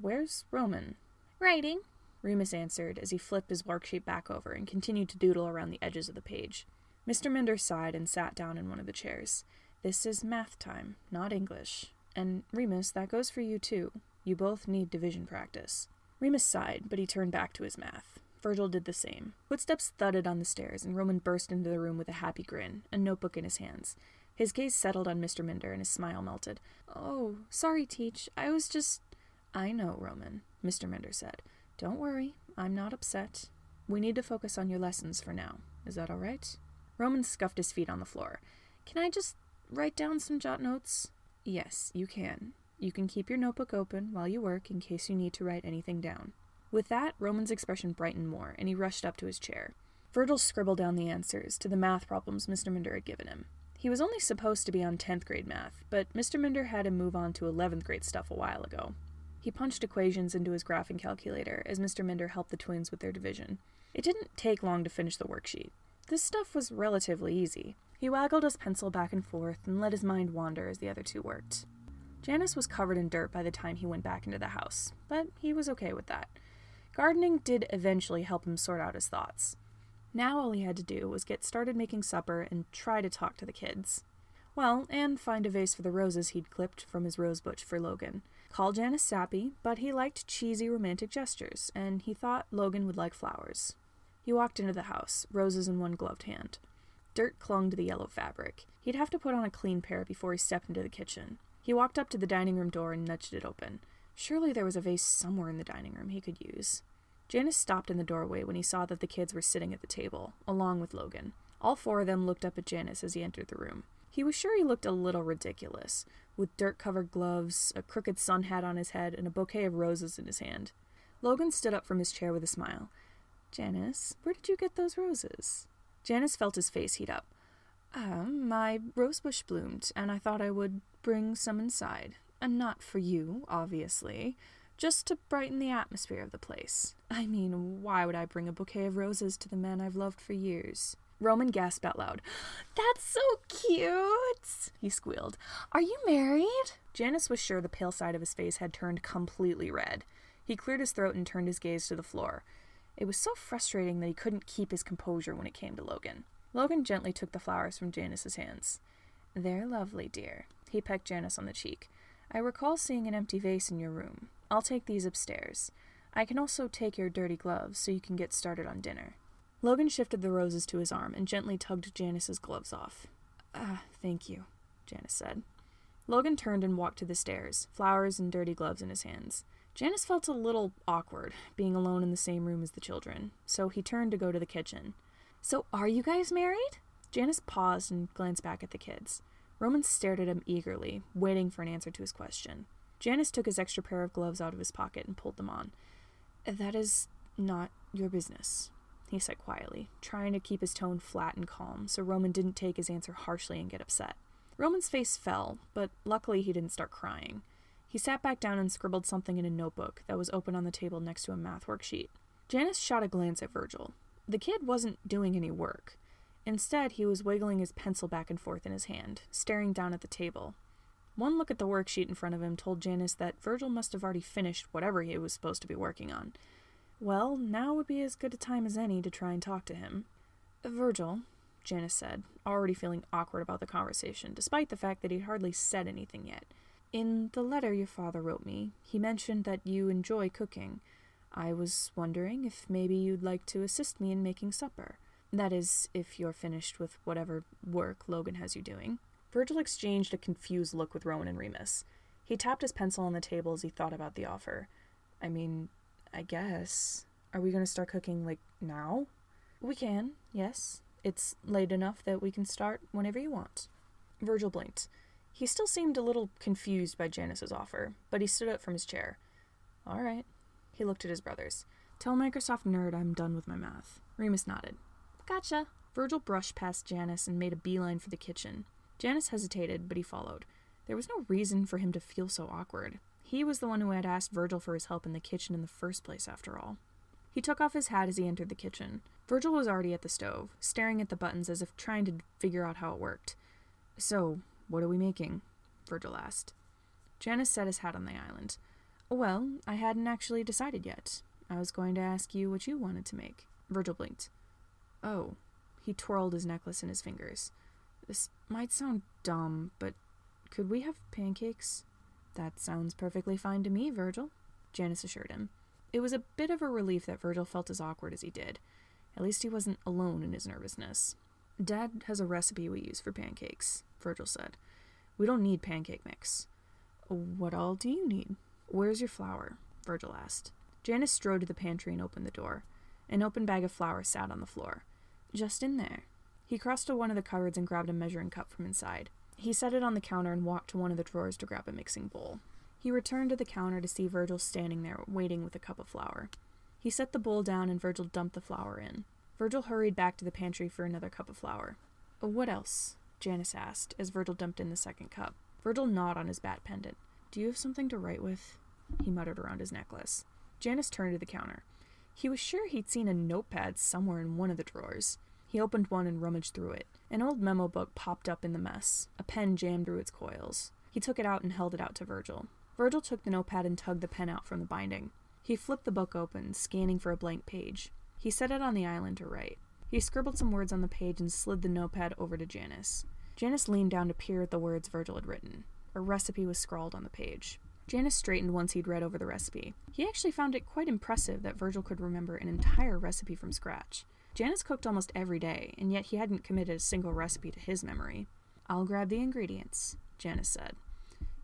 Where's Roman? Writing, Remus answered as he flipped his worksheet back over and continued to doodle around the edges of the page. Mr. Minder sighed and sat down in one of the chairs. This is math time, not English. And, Remus, that goes for you too. You both need division practice. Remus sighed, but he turned back to his math. Virgil did the same. Footsteps thudded on the stairs, and Roman burst into the room with a happy grin, a notebook in his hands. His gaze settled on Mr. Minder, and his smile melted. Oh, sorry, Teach. I was just... I know, Roman, Mr. Minder said. Don't worry. I'm not upset. We need to focus on your lessons for now. Is that all right? Roman scuffed his feet on the floor. Can I just write down some jot notes? Yes, you can. You can keep your notebook open while you work in case you need to write anything down. With that, Roman's expression brightened more, and he rushed up to his chair. Virgil scribbled down the answers to the math problems Mr. Minder had given him. He was only supposed to be on 10th grade math, but Mr. Minder had him move on to 11th grade stuff a while ago. He punched equations into his graphing calculator as Mr. Minder helped the twins with their division. It didn't take long to finish the worksheet. This stuff was relatively easy. He waggled his pencil back and forth and let his mind wander as the other two worked. Janus was covered in dirt by the time he went back into the house, but he was okay with that. Gardening did eventually help him sort out his thoughts. Now all he had to do was get started making supper and try to talk to the kids. Well, and find a vase for the roses he'd clipped from his rose bush for Logan. Call Janus sappy, but he liked cheesy romantic gestures, and he thought Logan would like flowers. He walked into the house, roses in one gloved hand. Dirt clung to the yellow fabric. He'd have to put on a clean pair before he stepped into the kitchen. He walked up to the dining room door and nudged it open. Surely there was a vase somewhere in the dining room he could use. Janus stopped in the doorway when he saw that the kids were sitting at the table, along with Logan. All four of them looked up at Janus as he entered the room. He was sure he looked a little ridiculous, with dirt-covered gloves, a crooked sun hat on his head, and a bouquet of roses in his hand. Logan stood up from his chair with a smile. "Janus, where did you get those roses?" Janus felt his face heat up. My rosebush bloomed, and I thought I would bring some inside. And not for you, obviously. Just to brighten the atmosphere of the place. I mean, why would I bring a bouquet of roses to the man I've loved for years?" Roman gasped out loud. "That's so cute!" he squealed. "Are you married?" Janus was sure the pale side of his face had turned completely red. He cleared his throat and turned his gaze to the floor. It was so frustrating that he couldn't keep his composure when it came to Logan. Logan gently took the flowers from Janus's hands. "They're lovely, dear." He pecked Janus on the cheek. "I recall seeing an empty vase in your room. I'll take these upstairs. I can also take your dirty gloves so you can get started on dinner." Logan shifted the roses to his arm and gently tugged Janus's gloves off. Thank you," Janus said. Logan turned and walked to the stairs, flowers and dirty gloves in his hands. Janus felt a little awkward, being alone in the same room as the children, so he turned to go to the kitchen. "So are you guys married?" Janus paused and glanced back at the kids. Roman stared at him eagerly, waiting for an answer to his question. Janus took his extra pair of gloves out of his pocket and pulled them on. "That is not your business," he said quietly, trying to keep his tone flat and calm so Roman didn't take his answer harshly and get upset. Roman's face fell, but luckily he didn't start crying. He sat back down and scribbled something in a notebook that was open on the table next to a math worksheet. Janus shot a glance at Virgil. The kid wasn't doing any work. Instead, he was wiggling his pencil back and forth in his hand, staring down at the table. One look at the worksheet in front of him told Janus that Virgil must have already finished whatever he was supposed to be working on. Well, now would be as good a time as any to try and talk to him. "Virgil," Janus said, already feeling awkward about the conversation, despite the fact that he'd hardly said anything yet. "In the letter your father wrote me, he mentioned that you enjoy cooking. I was wondering if maybe you'd like to assist me in making supper. That is, if you're finished with whatever work Logan has you doing." Virgil exchanged a confused look with Rowan and Remus. He tapped his pencil on the table as he thought about the offer. "I mean, I guess. Are we going to start cooking, now?" "We can, yes. It's late enough that we can start whenever you want." Virgil blinked. He still seemed a little confused by Janus's offer, but he stood up from his chair. "All right." He looked at his brothers. "Tell Microsoft Nerd I'm done with my math." Remus nodded. "Gotcha." Virgil brushed past Janus and made a beeline for the kitchen. Janus hesitated, but he followed. There was no reason for him to feel so awkward. He was the one who had asked Virgil for his help in the kitchen in the first place, after all. He took off his hat as he entered the kitchen. Virgil was already at the stove, staring at the buttons as if trying to figure out how it worked. "So, what are we making?" Virgil asked. Janus set his hat on the island. "Well, I hadn't actually decided yet. I was going to ask you what you wanted to make." Virgil blinked. "Oh." He twirled his necklace in his fingers. "This might sound dumb, but could we have pancakes?" "That sounds perfectly fine to me, Virgil," Janus assured him. It was a bit of a relief that Virgil felt as awkward as he did. At least he wasn't alone in his nervousness. "Dad has a recipe we use for pancakes," Virgil said. "We don't need pancake mix." "What all do you need?" "Where's your flour?" Virgil asked. Janus strode to the pantry and opened the door. An open bag of flour sat on the floor. "Just in there." He crossed to one of the cupboards and grabbed a measuring cup from inside. He set it on the counter and walked to one of the drawers to grab a mixing bowl. He returned to the counter to see Virgil standing there, waiting with a cup of flour. He set the bowl down and Virgil dumped the flour in. Virgil hurried back to the pantry for another cup of flour. What else? Janus asked as Virgil dumped in the second cup. Virgil gnawed on his bat pendant. Do you have something to write with? He muttered around his necklace. Janus turned to the counter. He was sure he'd seen a notepad somewhere in one of the drawers. He opened one and rummaged through it. An old memo book popped up in the mess. A pen jammed through its coils. He took it out and held it out to Virgil. Virgil took the notepad and tugged the pen out from the binding. He flipped the book open, scanning for a blank page. He set it on the island to write. He scribbled some words on the page and slid the notepad over to Janus. Janus leaned down to peer at the words Virgil had written. A recipe was scrawled on the page. Janus straightened once he'd read over the recipe. He actually found it quite impressive that Virgil could remember an entire recipe from scratch. Janus cooked almost every day, and yet he hadn't committed a single recipe to his memory. I'll grab the ingredients, Janus said.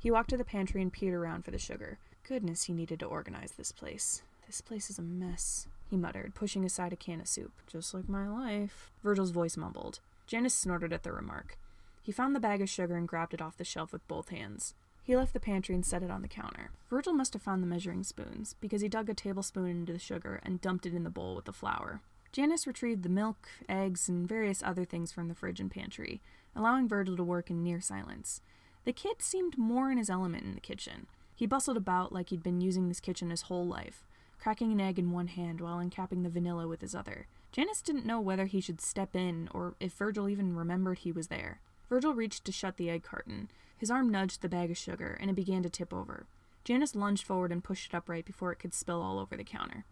He walked to the pantry and peered around for the sugar. Goodness, he needed to organize this place. This place is a mess, he muttered, pushing aside a can of soup. Just like my life. Virgil's voice mumbled. Janus snorted at the remark. He found the bag of sugar and grabbed it off the shelf with both hands. He left the pantry and set it on the counter. Virgil must have found the measuring spoons, because he dug a tablespoon into the sugar and dumped it in the bowl with the flour. Janus retrieved the milk, eggs, and various other things from the fridge and pantry, allowing Virgil to work in near silence. The kid seemed more in his element in the kitchen. He bustled about like he'd been using this kitchen his whole life, cracking an egg in one hand while uncapping the vanilla with his other. Janus didn't know whether he should step in or if Virgil even remembered he was there. Virgil reached to shut the egg carton. His arm nudged the bag of sugar, and it began to tip over. Janus lunged forward and pushed it upright before it could spill all over the counter.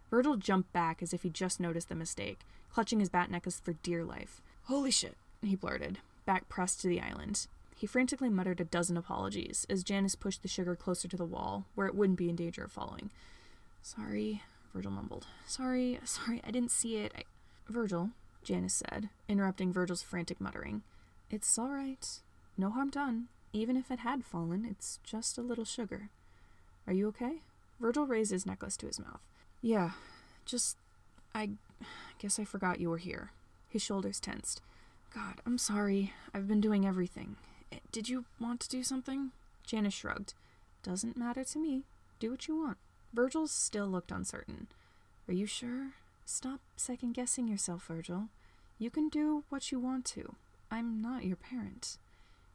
Virgil jumped back as if he'd just noticed the mistake, clutching his bat necklace for dear life. Holy shit, he blurted, back pressed to the island. He frantically muttered a dozen apologies as Janus pushed the sugar closer to the wall, where it wouldn't be in danger of falling. Sorry, Virgil mumbled. Sorry, I didn't see it. Virgil, Janus said, interrupting Virgil's frantic muttering. It's all right. No harm done. Even if it had fallen, it's just a little sugar. Are you okay? Virgil raised his necklace to his mouth. Yeah, I guess I forgot you were here. His shoulders tensed. God, I'm sorry. I've been doing everything. Did you want to do something? Janus shrugged. Doesn't matter to me. Do what you want. Virgil still looked uncertain. Are you sure? Stop second-guessing yourself, Virgil. You can do what you want to. I'm not your parent.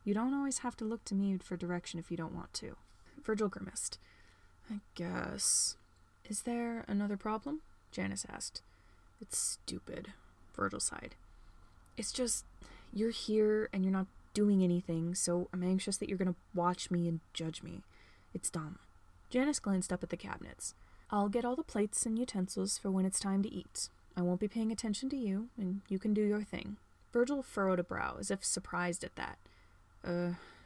You don't always have to look to me for direction if you don't want to. Virgil grimaced. I guess. Is there another problem? Janus asked. It's stupid, Virgil sighed. It's just, you're here and you're not doing anything, so I'm anxious that you're gonna watch me and judge me. It's dumb. Janus glanced up at the cabinets. I'll get all the plates and utensils for when it's time to eat. I won't be paying attention to you, and you can do your thing. Virgil furrowed a brow, as if surprised at that.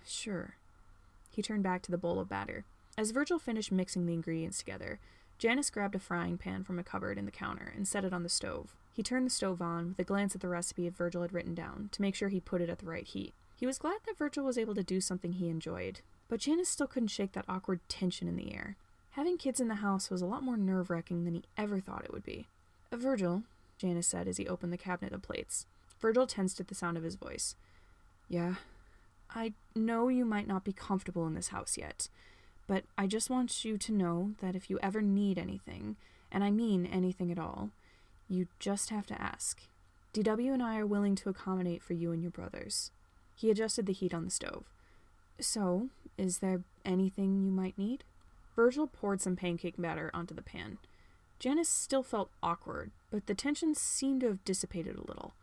Sure. He turned back to the bowl of batter. As Virgil finished mixing the ingredients together, Janus grabbed a frying pan from a cupboard in the counter and set it on the stove. He turned the stove on, with a glance at the recipe Virgil had written down, to make sure he put it at the right heat. He was glad that Virgil was able to do something he enjoyed, but Janus still couldn't shake that awkward tension in the air. Having kids in the house was a lot more nerve-wracking than he ever thought it would be. Virgil, Janus said as he opened the cabinet of plates. Virgil tensed at the sound of his voice. Yeah, I know you might not be comfortable in this house yet, but I just want you to know that if you ever need anything, and I mean anything at all, you just have to ask. DW and I are willing to accommodate for you and your brothers. He adjusted the heat on the stove. So, is there anything you might need? Virgil poured some pancake batter onto the pan. Janus still felt awkward, but the tension seemed to have dissipated a little.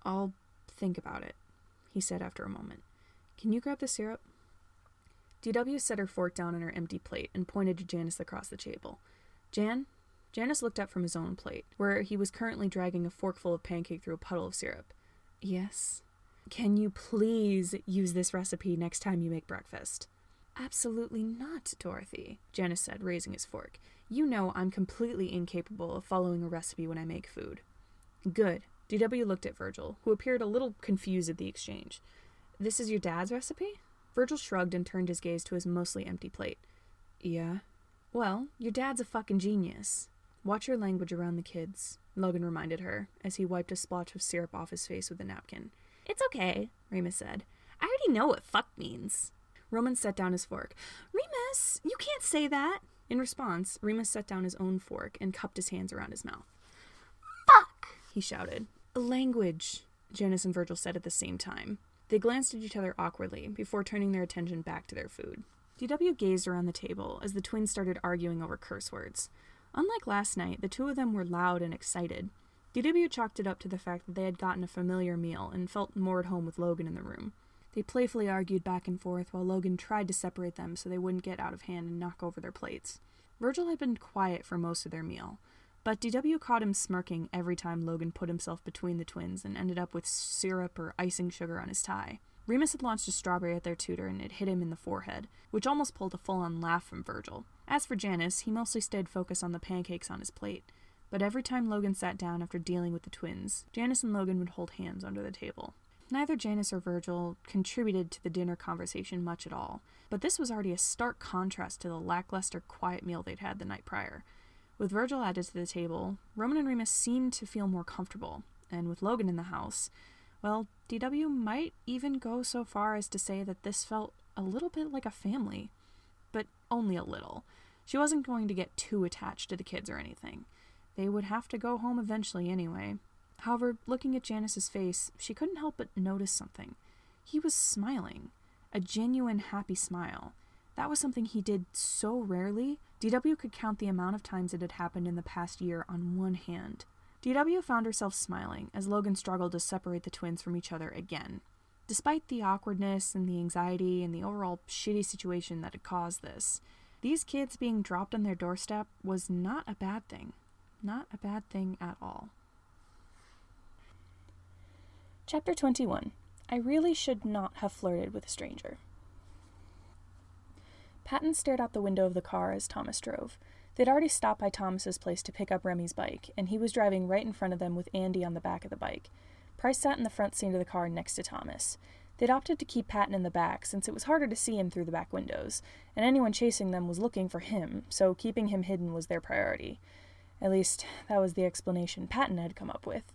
I'll think about it, he said after a moment. Can you grab the syrup? DW set her fork down on her empty plate and pointed to Janus across the table. Jan? Janus looked up from his own plate, where he was currently dragging a forkful of pancake through a puddle of syrup. Yes? Can you please use this recipe next time you make breakfast? Absolutely not, Dorothy, Janus said, raising his fork. You know I'm completely incapable of following a recipe when I make food. Good. DW looked at Virgil, who appeared a little confused at the exchange. This is your dad's recipe? Virgil shrugged and turned his gaze to his mostly empty plate. Yeah. Well, your dad's a fucking genius. Watch your language around the kids, Logan reminded her, as he wiped a splotch of syrup off his face with a napkin. It's okay, Remus said. I already know what fuck means. Roman set down his fork. Remus, you can't say that. In response, Remus set down his own fork and cupped his hands around his mouth. Fuck! He shouted. Language, Janus and Virgil said at the same time. They glanced at each other awkwardly before turning their attention back to their food. DW gazed around the table as the twins started arguing over curse words. Unlike last night, the two of them were loud and excited. DW chalked it up to the fact that they had gotten a familiar meal and felt more at home with Logan in the room. They playfully argued back and forth while Logan tried to separate them so they wouldn't get out of hand and knock over their plates. Virgil had been quiet for most of their meal, but DW caught him smirking every time Logan put himself between the twins and ended up with syrup or icing sugar on his tie. Remus had launched a strawberry at their tutor and it hit him in the forehead, which almost pulled a full-on laugh from Virgil. As for Janus, he mostly stayed focused on the pancakes on his plate, but every time Logan sat down after dealing with the twins, Janus and Logan would hold hands under the table. Neither Janus or Virgil contributed to the dinner conversation much at all, but this was already a stark contrast to the lackluster, quiet meal they'd had the night prior. With Virgil added to the table, Roman and Remus seemed to feel more comfortable, and with Logan in the house, well, DW might even go so far as to say that this felt a little bit like a family. But only a little. She wasn't going to get too attached to the kids or anything. They would have to go home eventually anyway. However, looking at Janus's face, she couldn't help but notice something. He was smiling. A genuine happy smile. That was something he did so rarely, DW could count the amount of times it had happened in the past year on one hand. DW found herself smiling as Logan struggled to separate the twins from each other again. Despite the awkwardness and the anxiety and the overall shitty situation that had caused this, these kids being dropped on their doorstep was not a bad thing. Not a bad thing at all. Chapter 21. I really should not have flirted with a stranger. Patton stared out the window of the car as Thomas drove. They'd already stopped by Thomas's place to pick up Remy's bike, and he was driving right in front of them with Andy on the back of the bike. Price sat in the front seat of the car next to Thomas. They'd opted to keep Patton in the back since it was harder to see him through the back windows, and anyone chasing them was looking for him, so keeping him hidden was their priority. At least, that was the explanation Patton had come up with.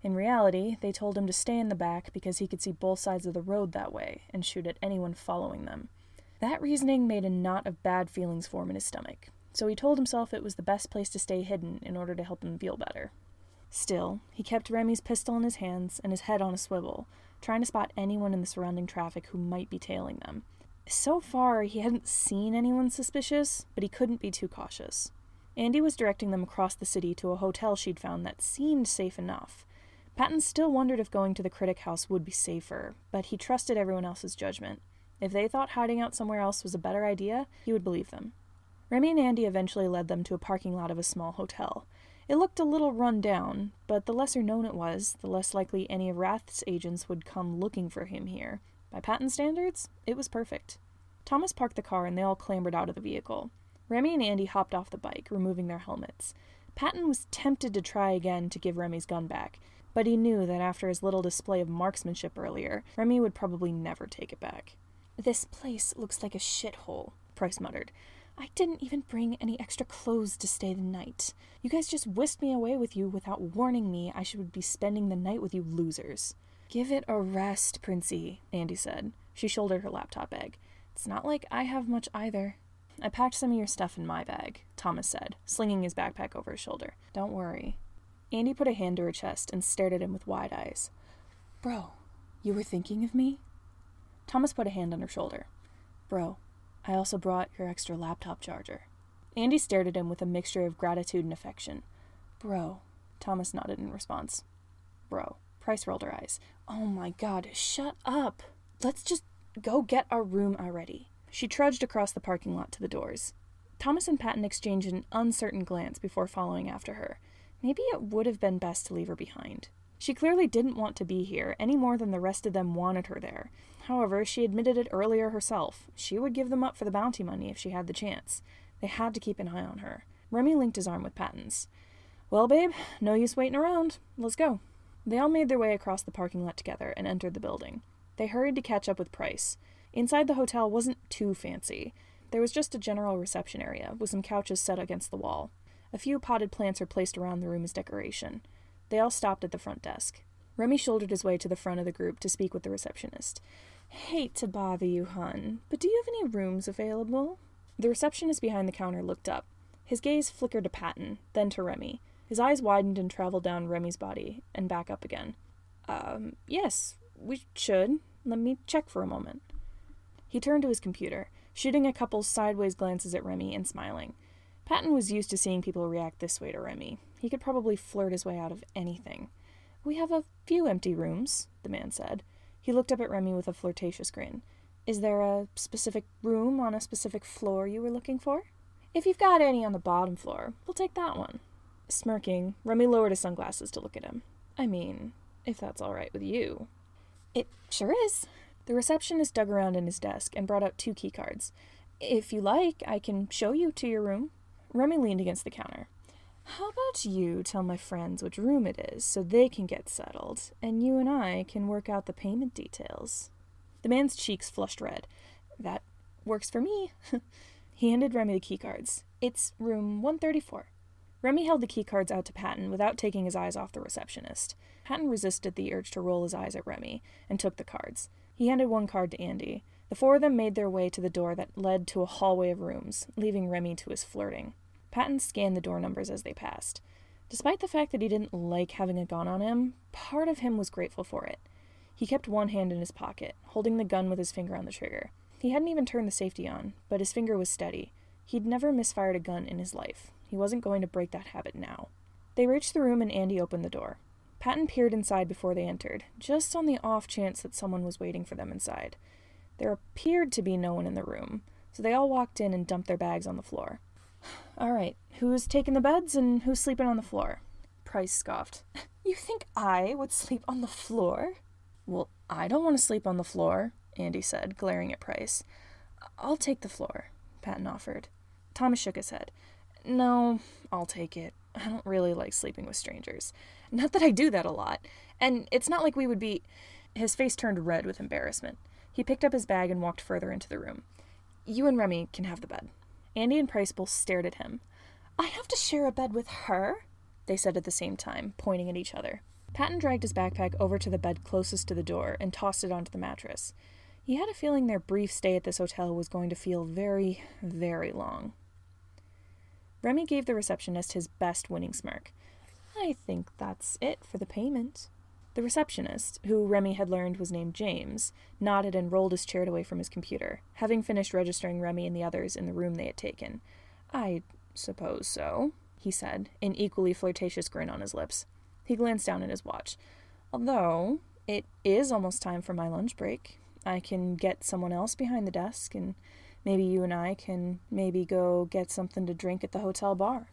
In reality, they told him to stay in the back because he could see both sides of the road that way and shoot at anyone following them. That reasoning made a knot of bad feelings form in his stomach, so he told himself it was the best place to stay hidden in order to help him feel better. Still, he kept Remy's pistol in his hands and his head on a swivel, trying to spot anyone in the surrounding traffic who might be tailing them. So far, he hadn't seen anyone suspicious, but he couldn't be too cautious. Andy was directing them across the city to a hotel she'd found that seemed safe enough. Patton still wondered if going to the Critic House would be safer, but he trusted everyone else's judgment. If they thought hiding out somewhere else was a better idea, he would believe them. Remy and Andy eventually led them to a parking lot of a small hotel. It looked a little run down, but the lesser known it was, the less likely any of Rath's agents would come looking for him here. By Patton standards, it was perfect. Thomas parked the car and they all clambered out of the vehicle. Remy and Andy hopped off the bike, removing their helmets. Patton was tempted to try again to give Remy's gun back, but he knew that after his little display of marksmanship earlier, Remy would probably never take it back. "This place looks like a shithole," Price muttered. "I didn't even bring any extra clothes to stay the night. You guys just whisked me away with you without warning me I should be spending the night with you losers." "Give it a rest, Princey," Andy said. She shouldered her laptop bag. "It's not like I have much either." "I packed some of your stuff in my bag," Thomas said, slinging his backpack over his shoulder. "Don't worry." Andy put a hand to her chest and stared at him with wide eyes. "Bro, you were thinking of me?" Thomas put a hand on her shoulder. "Bro, I also brought your extra laptop charger." Andy stared at him with a mixture of gratitude and affection. "Bro," Thomas nodded in response. "Bro." Price rolled her eyes. "Oh my god, shut up! Let's just go get our room already." She trudged across the parking lot to the doors. Thomas and Patton exchanged an uncertain glance before following after her. Maybe it would have been best to leave her behind. She clearly didn't want to be here, any more than the rest of them wanted her there. However, she admitted it earlier herself. She would give them up for the bounty money if she had the chance. They had to keep an eye on her. Remy linked his arm with Patton's. "Well, babe, no use waiting around. Let's go." They all made their way across the parking lot together and entered the building. They hurried to catch up with Price. Inside the hotel wasn't too fancy. There was just a general reception area, with some couches set against the wall. A few potted plants were placed around the room as decoration. They all stopped at the front desk. Remy shouldered his way to the front of the group to speak with the receptionist. "Hate to bother you, hon, but do you have any rooms available?" The receptionist behind the counter looked up. His gaze flickered to Patton, then to Remy. His eyes widened and traveled down Remy's body, and back up again. Yes, we should. Let me check for a moment. He turned to his computer, shooting a couple sideways glances at Remy and smiling. Patton was used to seeing people react this way to Remy. He could probably flirt his way out of anything. We have a few empty rooms, the man said. He looked up at Remy with a flirtatious grin. Is there a specific room on a specific floor you were looking for? If you've got any on the bottom floor, we'll take that one. Smirking, Remy lowered his sunglasses to look at him. I mean, if that's all right with you. It sure is. The receptionist dug around in his desk and brought out 2 keycards. If you like, I can show you to your room. Remy leaned against the counter. How about you tell my friends which room it is so they can get settled, and you and I can work out the payment details. The man's cheeks flushed red. That works for me. He handed Remy the keycards. It's room 134. Remy held the keycards out to Patton without taking his eyes off the receptionist. Patton resisted the urge to roll his eyes at Remy and took the cards. He handed 1 card to Andy. The 4 of them made their way to the door that led to a hallway of rooms, leaving Remy to his flirting. Patton scanned the door numbers as they passed. Despite the fact that he didn't like having a gun on him, part of him was grateful for it. He kept one hand in his pocket, holding the gun with his finger on the trigger. He hadn't even turned the safety on, but his finger was steady. He'd never misfired a gun in his life. He wasn't going to break that habit now. They reached the room and Andy opened the door. Patton peered inside before they entered, just on the off chance that someone was waiting for them inside. There appeared to be no one in the room, so they all walked in and dumped their bags on the floor. All right, who's taking the beds and who's sleeping on the floor? Price scoffed. You think I would sleep on the floor? Well, I don't want to sleep on the floor, Andy said, glaring at Price. I'll take the floor, Patton offered. Thomas shook his head. No, I'll take it. I don't really like sleeping with strangers. Not that I do that a lot. And it's not like we would be... His face turned red with embarrassment. He picked up his bag and walked further into the room. You and Remy can have the bed. Andy and Price both stared at him. I have to share a bed with her? They said at the same time, pointing at each other. Patton dragged his backpack over to the bed closest to the door and tossed it onto the mattress. He had a feeling their brief stay at this hotel was going to feel very, very long. Remy gave the receptionist his best winning smirk. I think that's it for the payment. The receptionist, who Remy had learned was named James, nodded and rolled his chair away from his computer, having finished registering Remy and the others in the room they had taken. I suppose so, he said, an equally flirtatious grin on his lips. He glanced down at his watch. Although, it is almost time for my lunch break. I can get someone else behind the desk, and maybe you and I can maybe go get something to drink at the hotel bar.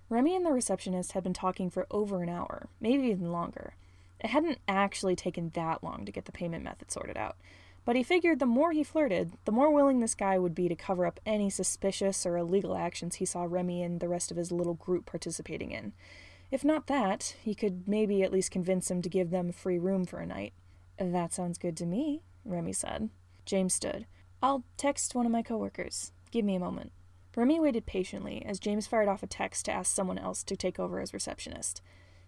Remy and the receptionist had been talking for over an hour, maybe even longer. It hadn't actually taken that long to get the payment method sorted out, but he figured the more he flirted, the more willing this guy would be to cover up any suspicious or illegal actions he saw Remy and the rest of his little group participating in. If not that, he could maybe at least convince him to give them free room for a night. That sounds good to me, Remy said. James stood. I'll text one of my coworkers. Give me a moment. Remy waited patiently as James fired off a text to ask someone else to take over as receptionist.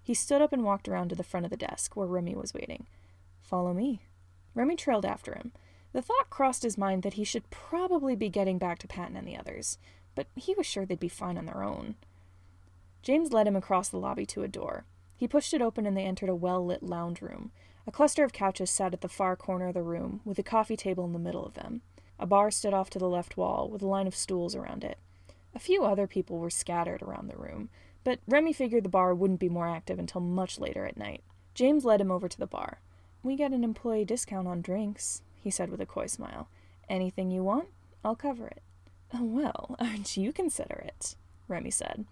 He stood up and walked around to the front of the desk where Remy was waiting. Follow me. Remy trailed after him. The thought crossed his mind that he should probably be getting back to Patton and the others, but he was sure they'd be fine on their own. James led him across the lobby to a door. He pushed it open and they entered a well-lit lounge room. A cluster of couches sat at the far corner of the room, with a coffee table in the middle of them. A bar stood off to the left wall, with a line of stools around it. A few other people were scattered around the room, but Remy figured the bar wouldn't be more active until much later at night. James led him over to the bar. We get an employee discount on drinks, he said with a coy smile. Anything you want, I'll cover it. Well, aren't you considerate? Remy said.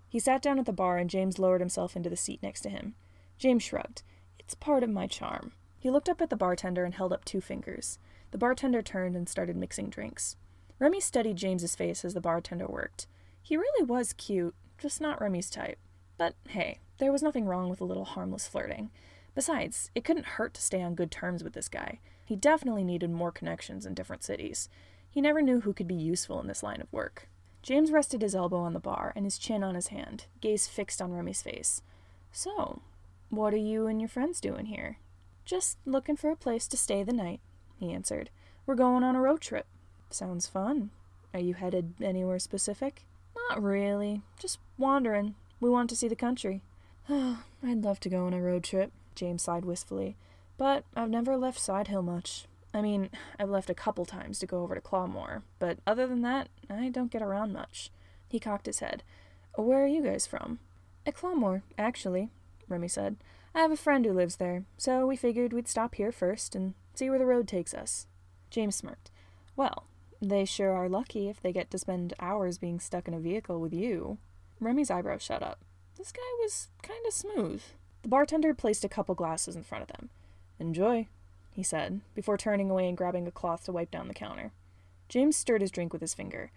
He sat down at the bar and James lowered himself into the seat next to him. James shrugged. It's part of my charm. He looked up at the bartender and held up 2 fingers. The bartender turned and started mixing drinks. Remy studied James's face as the bartender worked. He really was cute, just not Remy's type. But hey, there was nothing wrong with a little harmless flirting. Besides, it couldn't hurt to stay on good terms with this guy. He definitely needed more connections in different cities. He never knew who could be useful in this line of work. James rested his elbow on the bar and his chin on his hand, gaze fixed on Remy's face. So, what are you and your friends doing here? Just looking for a place to stay the night, he answered. We're going on a road trip. Sounds fun. Are you headed anywhere specific? Not really. Just wandering. We want to see the country. I'd love to go on a road trip, James sighed wistfully. But I've never left Side Hill much. I mean, I've left a couple times to go over to Clawmore, but other than that, I don't get around much. He cocked his head. Where are you guys from? At Clawmore, actually, Remy said. I have a friend who lives there, so we figured we'd stop here first and see where the road takes us. James smirked. Well, they sure are lucky if they get to spend hours being stuck in a vehicle with you. Remy's eyebrows shot up. This guy was kind of smooth. The bartender placed a couple glasses in front of them. Enjoy, he said, before turning away and grabbing a cloth to wipe down the counter. James stirred his drink with his finger.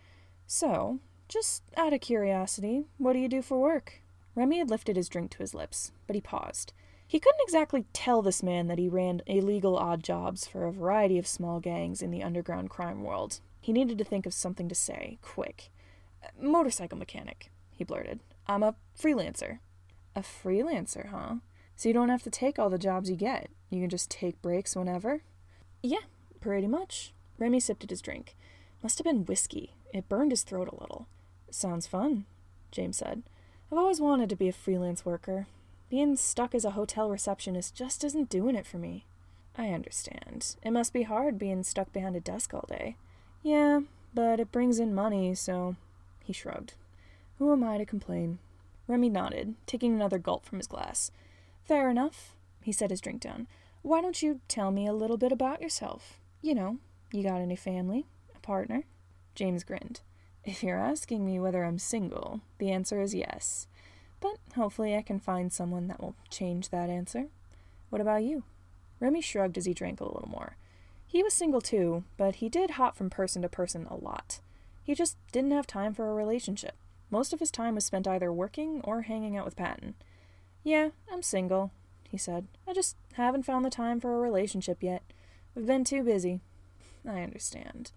So, just out of curiosity, what do you do for work? Remy had lifted his drink to his lips, but he paused. He couldn't exactly tell this man that he ran illegal odd jobs for a variety of small gangs in the underground crime world. He needed to think of something to say, quick. Motorcycle mechanic, he blurted. I'm a freelancer. A freelancer, huh? So you don't have to take all the jobs you get. You can just take breaks whenever? Yeah, pretty much. Remy sipped at his drink. Must have been whiskey. It burned his throat a little. Sounds fun, James said. I've always wanted to be a freelance worker. Being stuck as a hotel receptionist just isn't doing it for me. I understand. It must be hard being stuck behind a desk all day. Yeah, but it brings in money, so... He shrugged. Who am I to complain? Remy nodded, taking another gulp from his glass. Fair enough. He set his drink down. Why don't you tell me a little bit about yourself? You know, you got any family? A partner? James grinned. If you're asking me whether I'm single, the answer is yes. But hopefully I can find someone that will change that answer. What about you? Remy shrugged as he drank a little more. He was single too, but he did hop from person to person a lot. He just didn't have time for a relationship. Most of his time was spent either working or hanging out with Patton. Yeah, I'm single, he said. I just haven't found the time for a relationship yet. I've been too busy. I understand.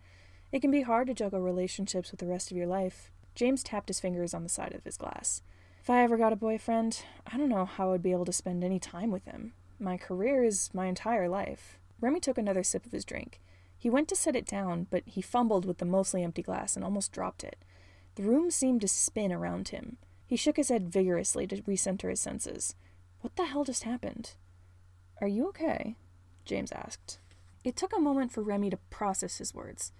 It can be hard to juggle relationships with the rest of your life. James tapped his fingers on the side of his glass. If I ever got a boyfriend, I don't know how I'd be able to spend any time with him. My career is my entire life. Remy took another sip of his drink. He went to set it down, but he fumbled with the mostly empty glass and almost dropped it. The room seemed to spin around him. He shook his head vigorously to recenter his senses. What the hell just happened? Are you okay? James asked. It took a moment for Remy to process his words.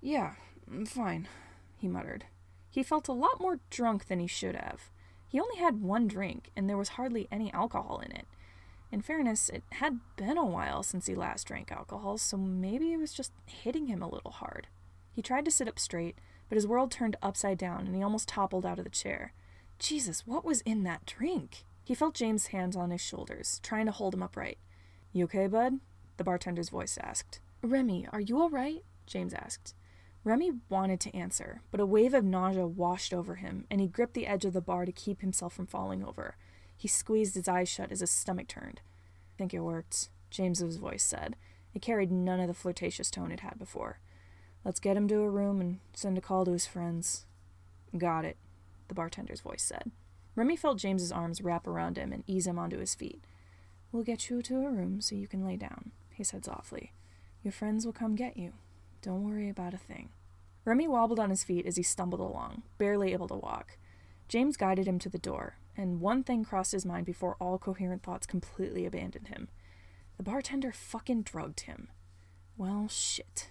Yeah, I'm fine, he muttered. He felt a lot more drunk than he should have. He only had one drink, and there was hardly any alcohol in it. In fairness, it had been a while since he last drank alcohol, so maybe it was just hitting him a little hard. He tried to sit up straight, but his world turned upside down, and he almost toppled out of the chair. Jesus, what was in that drink? He felt James' hands on his shoulders, trying to hold him upright. You okay, bud? The bartender's voice asked. Remy, are you all right? James asked. Remy wanted to answer, but a wave of nausea washed over him, and he gripped the edge of the bar to keep himself from falling over. He squeezed his eyes shut as his stomach turned. I think it worked, James's voice said. It carried none of the flirtatious tone it had before. Let's get him to a room and send a call to his friends. Got it, the bartender's voice said. Remy felt James's arms wrap around him and ease him onto his feet. We'll get you to a room so you can lay down, he said softly. Your friends will come get you. Don't worry about a thing. Remy wobbled on his feet as he stumbled along, barely able to walk. James guided him to the door, and one thing crossed his mind before all coherent thoughts completely abandoned him. The bartender fucking drugged him. Well, shit.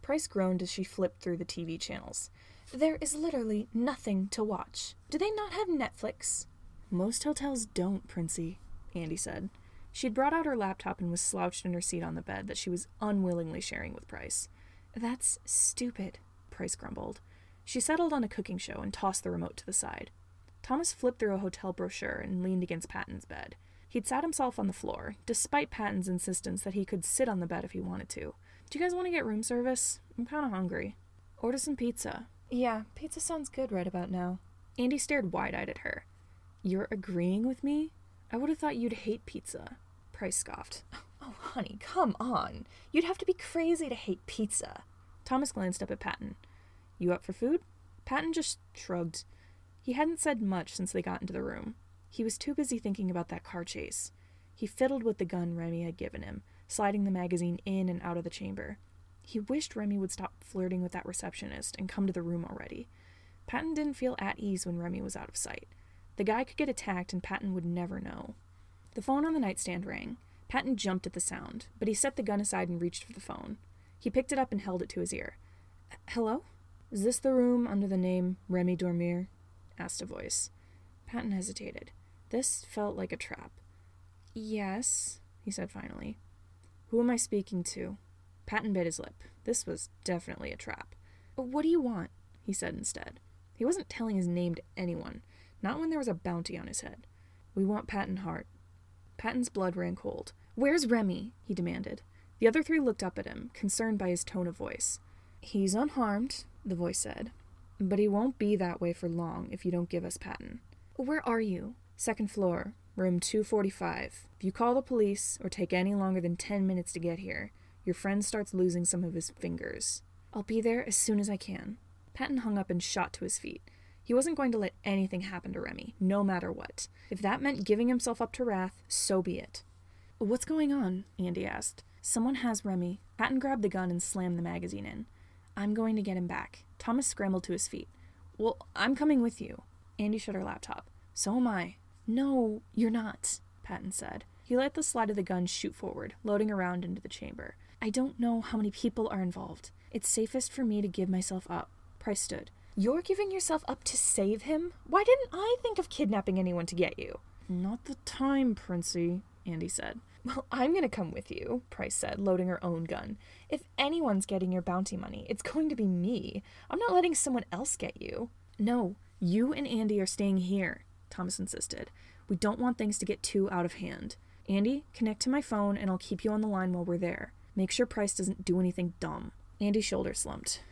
Price groaned as she flipped through the TV channels. There is literally nothing to watch. Do they not have Netflix? Most hotels don't, Princey, Andy said. She'd brought out her laptop and was slouched in her seat on the bed that she was unwillingly sharing with Price. That's stupid, Price grumbled. She settled on a cooking show and tossed the remote to the side. Thomas flipped through a hotel brochure and leaned against Patton's bed. He'd sat himself on the floor, despite Patton's insistence that he could sit on the bed if he wanted to. Do you guys want to get room service? I'm kind of hungry. Order some pizza. Yeah, pizza sounds good right about now. Andy stared wide-eyed at her. You're agreeing with me? I would have thought you'd hate pizza. Price scoffed. Oh, honey, come on. You'd have to be crazy to hate pizza. Thomas glanced up at Patton. You up for food? Patton just shrugged. He hadn't said much since they got into the room. He was too busy thinking about that car chase. He fiddled with the gun Remy had given him, sliding the magazine in and out of the chamber. He wished Remy would stop flirting with that receptionist and come to the room already. Patton didn't feel at ease when Remy was out of sight. The guy could get attacked and Patton would never know. The phone on the nightstand rang. Patton jumped at the sound, but he set the gun aside and reached for the phone. He picked it up and held it to his ear. "Hello? Is this the room under the name Remy Dormier?" asked a voice. Patton hesitated. This felt like a trap. "Yes," he said finally. "Who am I speaking to?" Patton bit his lip. This was definitely a trap. "What do you want?" he said instead. He wasn't telling his name to anyone, not when there was a bounty on his head. "We want Patton Hart." Patton's blood ran cold. "Where's Remy?" he demanded. The other three looked up at him, concerned by his tone of voice. "He's unharmed," the voice said, "but he won't be that way for long if you don't give us Patton." "Where are you?" "Second floor, room 245. If you call the police or take any longer than 10 minutes to get here, your friend starts losing some of his fingers." "I'll be there as soon as I can." Patton hung up and shot to his feet. He wasn't going to let anything happen to Remy, no matter what. If that meant giving himself up to wrath, so be it. "What's going on?" Andy asked. "Someone has Remy." Patton grabbed the gun and slammed the magazine in. "I'm going to get him back." Thomas scrambled to his feet. "Well, I'm coming with you." Andy shut her laptop. "So am I." "No, you're not," Patton said. He let the slide of the gun shoot forward, loading around into the chamber. "I don't know how many people are involved. It's safest for me to give myself up." Price stood. "You're giving yourself up to save him? Why didn't I think of kidnapping anyone to get you?" "Not the time, Princey," Andy said. "Well, I'm gonna come with you," Price said, loading her own gun. "If anyone's getting your bounty money, it's going to be me. I'm not letting someone else get you." "No, you and Andy are staying here," Thomas insisted. "We don't want things to get too out of hand. Andy, connect to my phone and I'll keep you on the line while we're there. Make sure Price doesn't do anything dumb." Andy's shoulder slumped.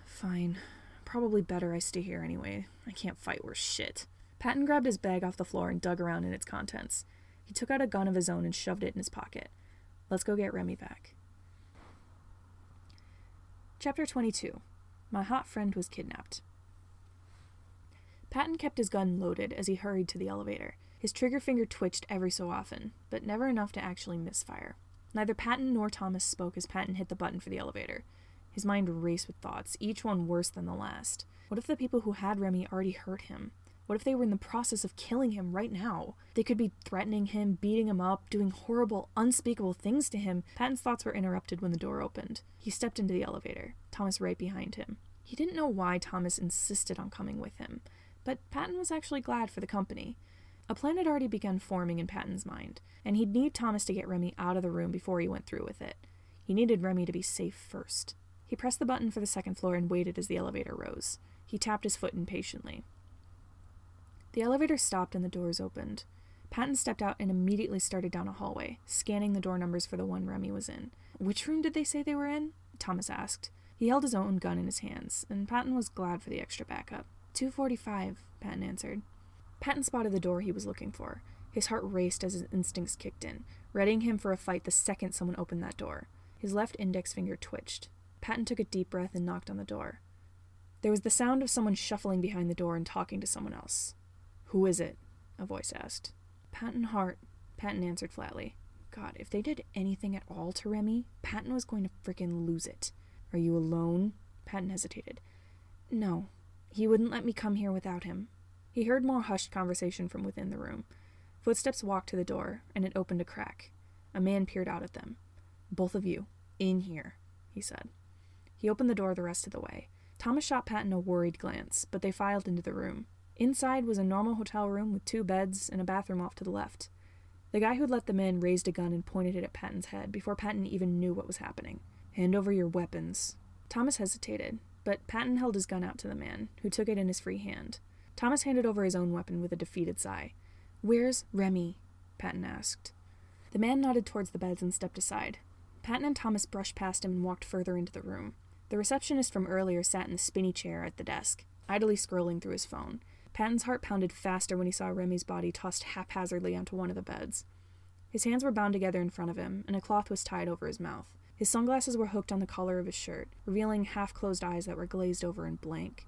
"Fine. Probably better I stay here anyway. I can't fight worse shit." Patton grabbed his bag off the floor and dug around in its contents. He took out a gun of his own and shoved it in his pocket. "Let's go get Remy back." Chapter 22. My hot friend was kidnapped. Patton kept his gun loaded as he hurried to the elevator. His trigger finger twitched every so often, but never enough to actually misfire. Neither Patton nor Thomas spoke as Patton hit the button for the elevator. His mind raced with thoughts, each one worse than the last. What if the people who had Remy already hurt him? What if they were in the process of killing him right now? They could be threatening him, beating him up, doing horrible, unspeakable things to him. Patton's thoughts were interrupted when the door opened. He stepped into the elevator, Thomas right behind him. He didn't know why Thomas insisted on coming with him, but Patton was actually glad for the company. A plan had already begun forming in Patton's mind, and he'd need Thomas to get Remy out of the room before he went through with it. He needed Remy to be safe first. He pressed the button for the second floor and waited as the elevator rose. He tapped his foot impatiently. The elevator stopped and the doors opened. Patton stepped out and immediately started down a hallway, scanning the door numbers for the one Remy was in. "Which room did they say they were in?" Thomas asked. He held his own gun in his hands, and Patton was glad for the extra backup. 245, Patton answered. Patton spotted the door he was looking for. His heart raced as his instincts kicked in, readying him for a fight the second someone opened that door. His left index finger twitched. Patton took a deep breath and knocked on the door. There was the sound of someone shuffling behind the door and talking to someone else. "Who is it?" a voice asked. "Patton Hart," Patton answered flatly. God, if they did anything at all to Remy, Patton was going to frickin' lose it. "Are you alone?" Patton hesitated. "No. He wouldn't let me come here without him." He heard more hushed conversation from within the room. Footsteps walked to the door, and it opened a crack. A man peered out at them. "Both of you, in here," he said. He opened the door the rest of the way. Thomas shot Patton a worried glance, but they filed into the room. Inside was a normal hotel room with 2 beds and a bathroom off to the left. The guy who'd let them in raised a gun and pointed it at Patton's head before Patton even knew what was happening. "Hand over your weapons." Thomas hesitated, but Patton held his gun out to the man, who took it in his free hand. Thomas handed over his own weapon with a defeated sigh. "Where's Remy?" Patton asked. The man nodded towards the beds and stepped aside. Patton and Thomas brushed past him and walked further into the room. The receptionist from earlier sat in the spinny chair at the desk, idly scrolling through his phone. Patton's heart pounded faster when he saw Remy's body tossed haphazardly onto one of the beds. His hands were bound together in front of him, and a cloth was tied over his mouth. His sunglasses were hooked on the collar of his shirt, revealing half-closed eyes that were glazed over and blank.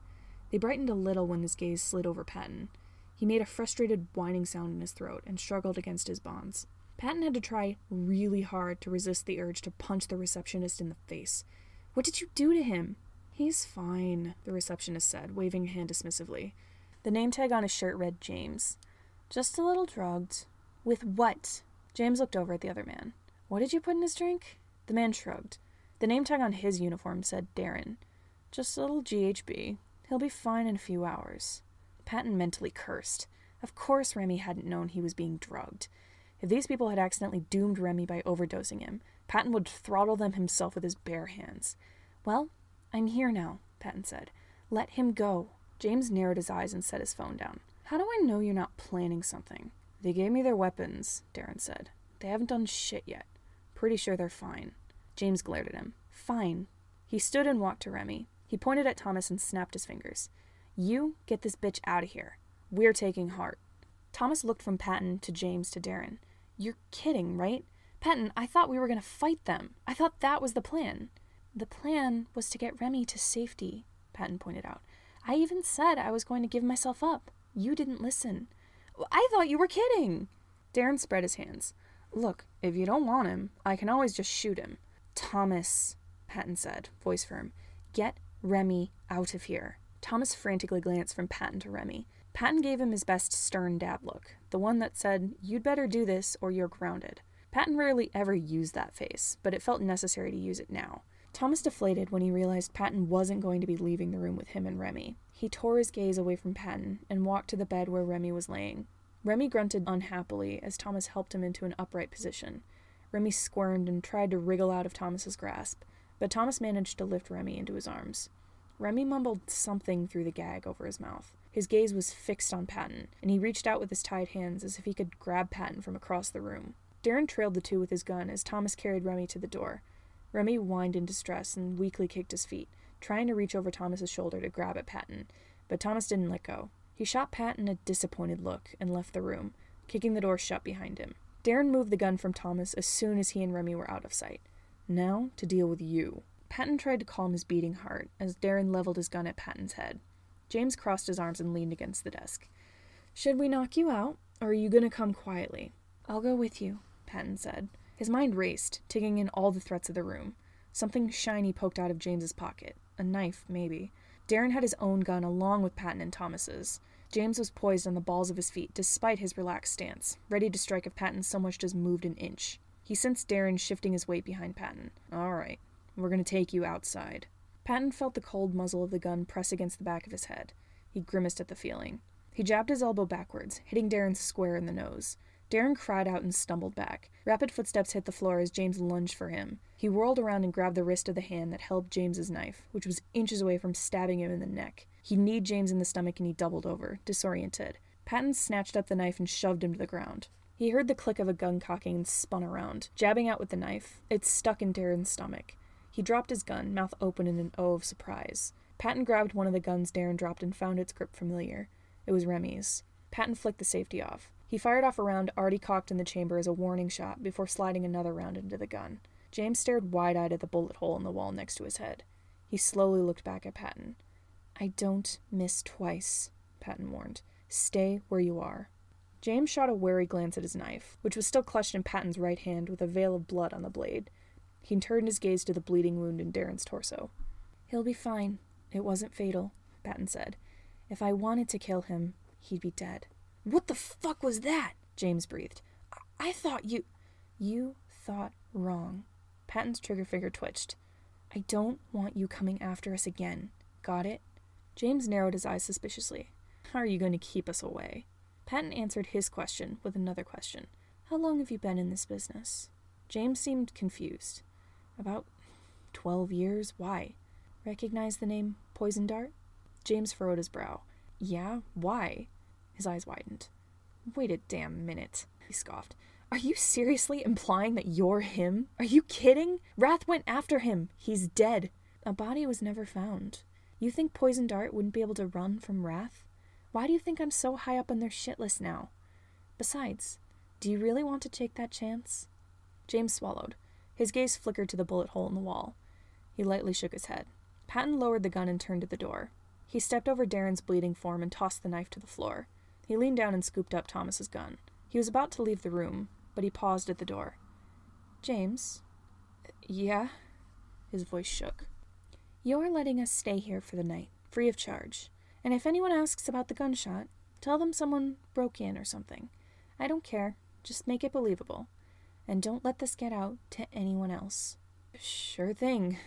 They brightened a little when his gaze slid over Patton. He made a frustrated whining sound in his throat and struggled against his bonds. Patton had to try really hard to resist the urge to punch the receptionist in the face. What did you do to him? He's fine, the receptionist said, waving a hand dismissively. The name tag on his shirt read James. Just a little drugged. With what? James looked over at the other man. What did you put in his drink? The man shrugged. The name tag on his uniform said Darren. Just a little GHB. He'll be fine in a few hours. Patton mentally cursed. Of course Remy hadn't known he was being drugged. If these people had accidentally doomed Remy by overdosing him, Patton would throttle them himself with his bare hands. Well, I'm here now, Patton said. Let him go. James narrowed his eyes and set his phone down. How do I know you're not planning something? They gave me their weapons, Darren said. They haven't done shit yet. Pretty sure they're fine. James glared at him. Fine. He stood and walked to Remy. He pointed at Thomas and snapped his fingers. You get this bitch out of here. We're taking Hart. Thomas looked from Patton to James to Darren. You're kidding, right? Patton, I thought we were going to fight them. I thought that was the plan. The plan was to get Remy to safety, Patton pointed out. I even said I was going to give myself up. You didn't listen. I thought you were kidding. Darren spread his hands. Look, if you don't want him, I can always just shoot him. Thomas, Patton said, voice firm, get Remy out of here. Thomas frantically glanced from Patton to Remy. Patton gave him his best stern dad look, the one that said, you'd better do this or you're grounded. Patton rarely ever used that face, but it felt necessary to use it now. Thomas deflated when he realized Patton wasn't going to be leaving the room with him and Remy. He tore his gaze away from Patton and walked to the bed where Remy was laying. Remy grunted unhappily as Thomas helped him into an upright position. Remy squirmed and tried to wriggle out of Thomas's grasp, but Thomas managed to lift Remy into his arms. Remy mumbled something through the gag over his mouth. His gaze was fixed on Patton, and he reached out with his tied hands as if he could grab Patton from across the room. Darren trailed the two with his gun as Thomas carried Remy to the door. Remy whined in distress and weakly kicked his feet, trying to reach over Thomas's shoulder to grab at Patton, but Thomas didn't let go. He shot Patton a disappointed look and left the room, kicking the door shut behind him. Darren moved the gun from Thomas as soon as he and Remy were out of sight. Now to deal with you. Patton tried to calm his beating heart as Darren leveled his gun at Patton's head. James crossed his arms and leaned against the desk. Should we knock you out, or are you going to come quietly? I'll go with you, Patton said. His mind raced, taking in all the threats of the room. Something shiny poked out of James's pocket. A knife, maybe. Darren had his own gun along with Patton and Thomas's. James was poised on the balls of his feet despite his relaxed stance, ready to strike if Patton so much as moved an inch. He sensed Darren shifting his weight behind Patton. All right, we're going to take you outside. Patton felt the cold muzzle of the gun press against the back of his head. He grimaced at the feeling. He jabbed his elbow backwards, hitting Darren square in the nose. Darren cried out and stumbled back. Rapid footsteps hit the floor as James lunged for him. He whirled around and grabbed the wrist of the hand that held James's knife, which was inches away from stabbing him in the neck. He kneed James in the stomach and he doubled over, disoriented. Patton snatched up the knife and shoved him to the ground. He heard the click of a gun cocking and spun around, jabbing out with the knife. It stuck in Darren's stomach. He dropped his gun, mouth open in an O of surprise. Patton grabbed one of the guns Darren dropped and found its grip familiar. It was Remy's. Patton flicked the safety off. He fired off a round already cocked in the chamber as a warning shot before sliding another round into the gun. James stared wide-eyed at the bullet hole in the wall next to his head. He slowly looked back at Patton. I don't miss twice, Patton warned. Stay where you are. James shot a wary glance at his knife, which was still clutched in Patton's right hand with a veil of blood on the blade. He turned his gaze to the bleeding wound in Darren's torso. He'll be fine. It wasn't fatal, Patton said. If I wanted to kill him, he'd be dead. What the fuck was that? James breathed. I thought you... You thought wrong. Patton's trigger finger twitched. I don't want you coming after us again. Got it? James narrowed his eyes suspiciously. How are you going to keep us away? Patton answered his question with another question. How long have you been in this business? James seemed confused. About 12 years. Why? Recognize the name Poison Dart? James furrowed his brow. Yeah, why? His eyes widened. Wait a damn minute, he scoffed. Are you seriously implying that you're him? Are you kidding? Wrath went after him. He's dead. A body was never found. You think Poison Dart wouldn't be able to run from Wrath? Why do you think I'm so high up on their shit list now? Besides, do you really want to take that chance? James swallowed. His gaze flickered to the bullet hole in the wall. He lightly shook his head. Patton lowered the gun and turned to the door. He stepped over Darren's bleeding form and tossed the knife to the floor. He leaned down and scooped up Thomas's gun. He was about to leave the room, but he paused at the door. James? Yeah? His voice shook. You're letting us stay here for the night, free of charge. And if anyone asks about the gunshot, tell them someone broke in or something. I don't care. Just make it believable. And don't let this get out to anyone else." "Sure thing."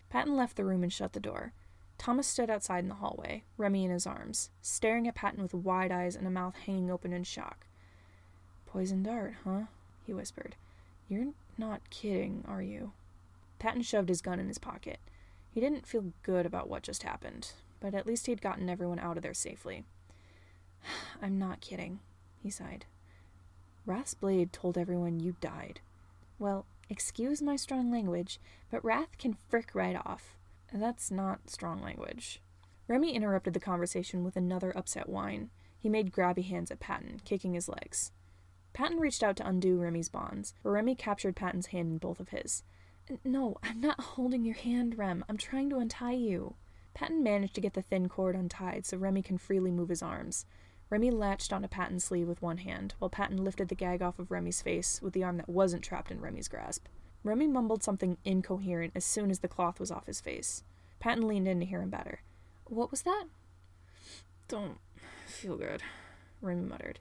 Patton left the room and shut the door. Thomas stood outside in the hallway, Remy in his arms, staring at Patton with wide eyes and a mouth hanging open in shock. "Poison dart, huh?" he whispered. "You're not kidding, are you?" Patton shoved his gun in his pocket. He didn't feel good about what just happened, but at least he'd gotten everyone out of there safely. "I'm not kidding," he sighed. "Wrath's blade told everyone you died. Well, excuse my strong language, but Wrath can frick right off. That's not strong language." Remy interrupted the conversation with another upset whine. He made grabby hands at Patton, kicking his legs. Patton reached out to undo Remy's bonds, but Remy captured Patton's hand in both of his. "No, I'm not holding your hand, Rem. I'm trying to untie you." Patton managed to get the thin cord untied so Remy can freely move his arms. Remy latched onto Patton's sleeve with one hand, while Patton lifted the gag off of Remy's face with the arm that wasn't trapped in Remy's grasp. Remy mumbled something incoherent as soon as the cloth was off his face. Patton leaned in to hear him better. "What was that?" "Don't feel good," Remy muttered.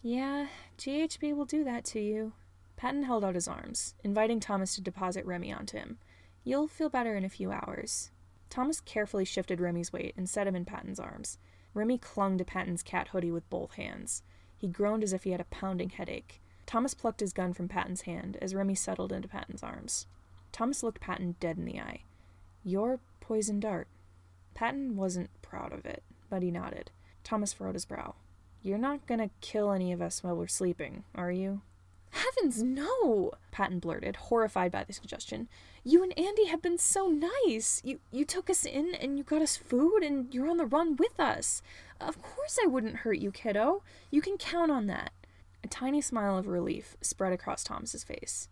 "Yeah, GHB will do that to you." Patton held out his arms, inviting Thomas to deposit Remy onto him. "You'll feel better in a few hours." Thomas carefully shifted Remy's weight and set him in Patton's arms. Remy clung to Patton's cat hoodie with both hands. He groaned as if he had a pounding headache. Thomas plucked his gun from Patton's hand as Remy settled into Patton's arms. Thomas looked Patton dead in the eye. "Your poison dart." Patton wasn't proud of it, but he nodded. Thomas furrowed his brow. "You're not gonna kill any of us while we're sleeping, are you?" "Heavens, no!" Patton blurted, horrified by the suggestion. "You and Andy have been so nice. You took us in and you got us food and you're on the run with us. Of course I wouldn't hurt you, kiddo. You can count on that." A tiny smile of relief spread across Thomas's face.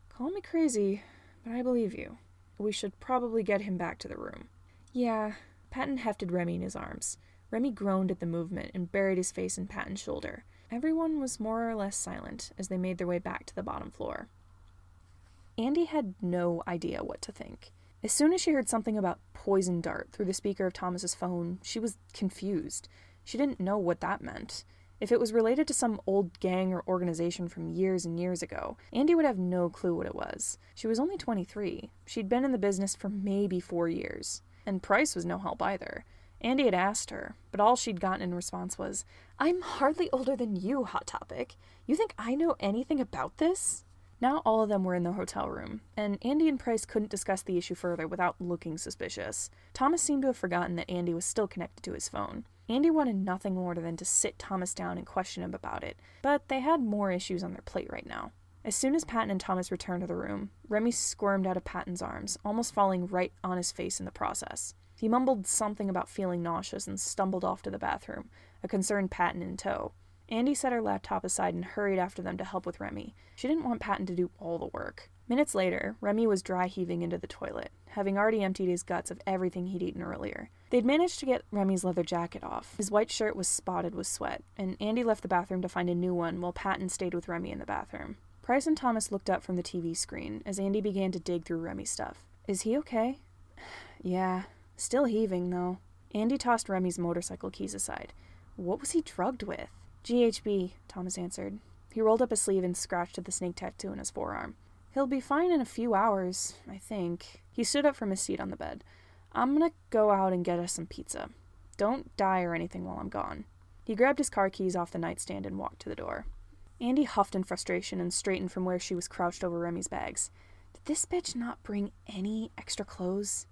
"Call me crazy, but I believe you. We should probably get him back to the room." "Yeah." Patton hefted Remy in his arms. Remy groaned at the movement and buried his face in Patton's shoulder. Everyone was more or less silent as they made their way back to the bottom floor. Andy had no idea what to think. As soon as she heard something about poison dart through the speaker of Thomas's phone, she was confused. She didn't know what that meant. If it was related to some old gang or organization from years and years ago, Andy would have no clue what it was. She was only 23. She'd been in the business for maybe 4 years. And Price was no help either. Andy had asked her, but all she'd gotten in response was, "I'm hardly older than you, Hot Topic. You think I know anything about this?" Now all of them were in the hotel room, and Andy and Price couldn't discuss the issue further without looking suspicious. Thomas seemed to have forgotten that Andy was still connected to his phone. Andy wanted nothing more than to sit Thomas down and question him about it, but they had more issues on their plate right now. As soon as Patton and Thomas returned to the room, Remy squirmed out of Patton's arms, almost falling right on his face in the process. He mumbled something about feeling nauseous and stumbled off to the bathroom, a concerned Patton in tow. Andy set her laptop aside and hurried after them to help with Remy. She didn't want Patton to do all the work. Minutes later, Remy was dry heaving into the toilet, having already emptied his guts of everything he'd eaten earlier. They'd managed to get Remy's leather jacket off. His white shirt was spotted with sweat, and Andy left the bathroom to find a new one while Patton stayed with Remy in the bathroom. Price and Thomas looked up from the TV screen as Andy began to dig through Remy's stuff. "Is he okay?" "Yeah. Still heaving, though." Andy tossed Remy's motorcycle keys aside. "What was he drugged with?" "GHB," Thomas answered. He rolled up his sleeve and scratched at the snake tattoo on his forearm. "He'll be fine in a few hours, I think." He stood up from his seat on the bed. "I'm gonna go out and get us some pizza. Don't die or anything while I'm gone." He grabbed his car keys off the nightstand and walked to the door. Andy huffed in frustration and straightened from where she was crouched over Remy's bags. Did this bitch not bring any extra clothes?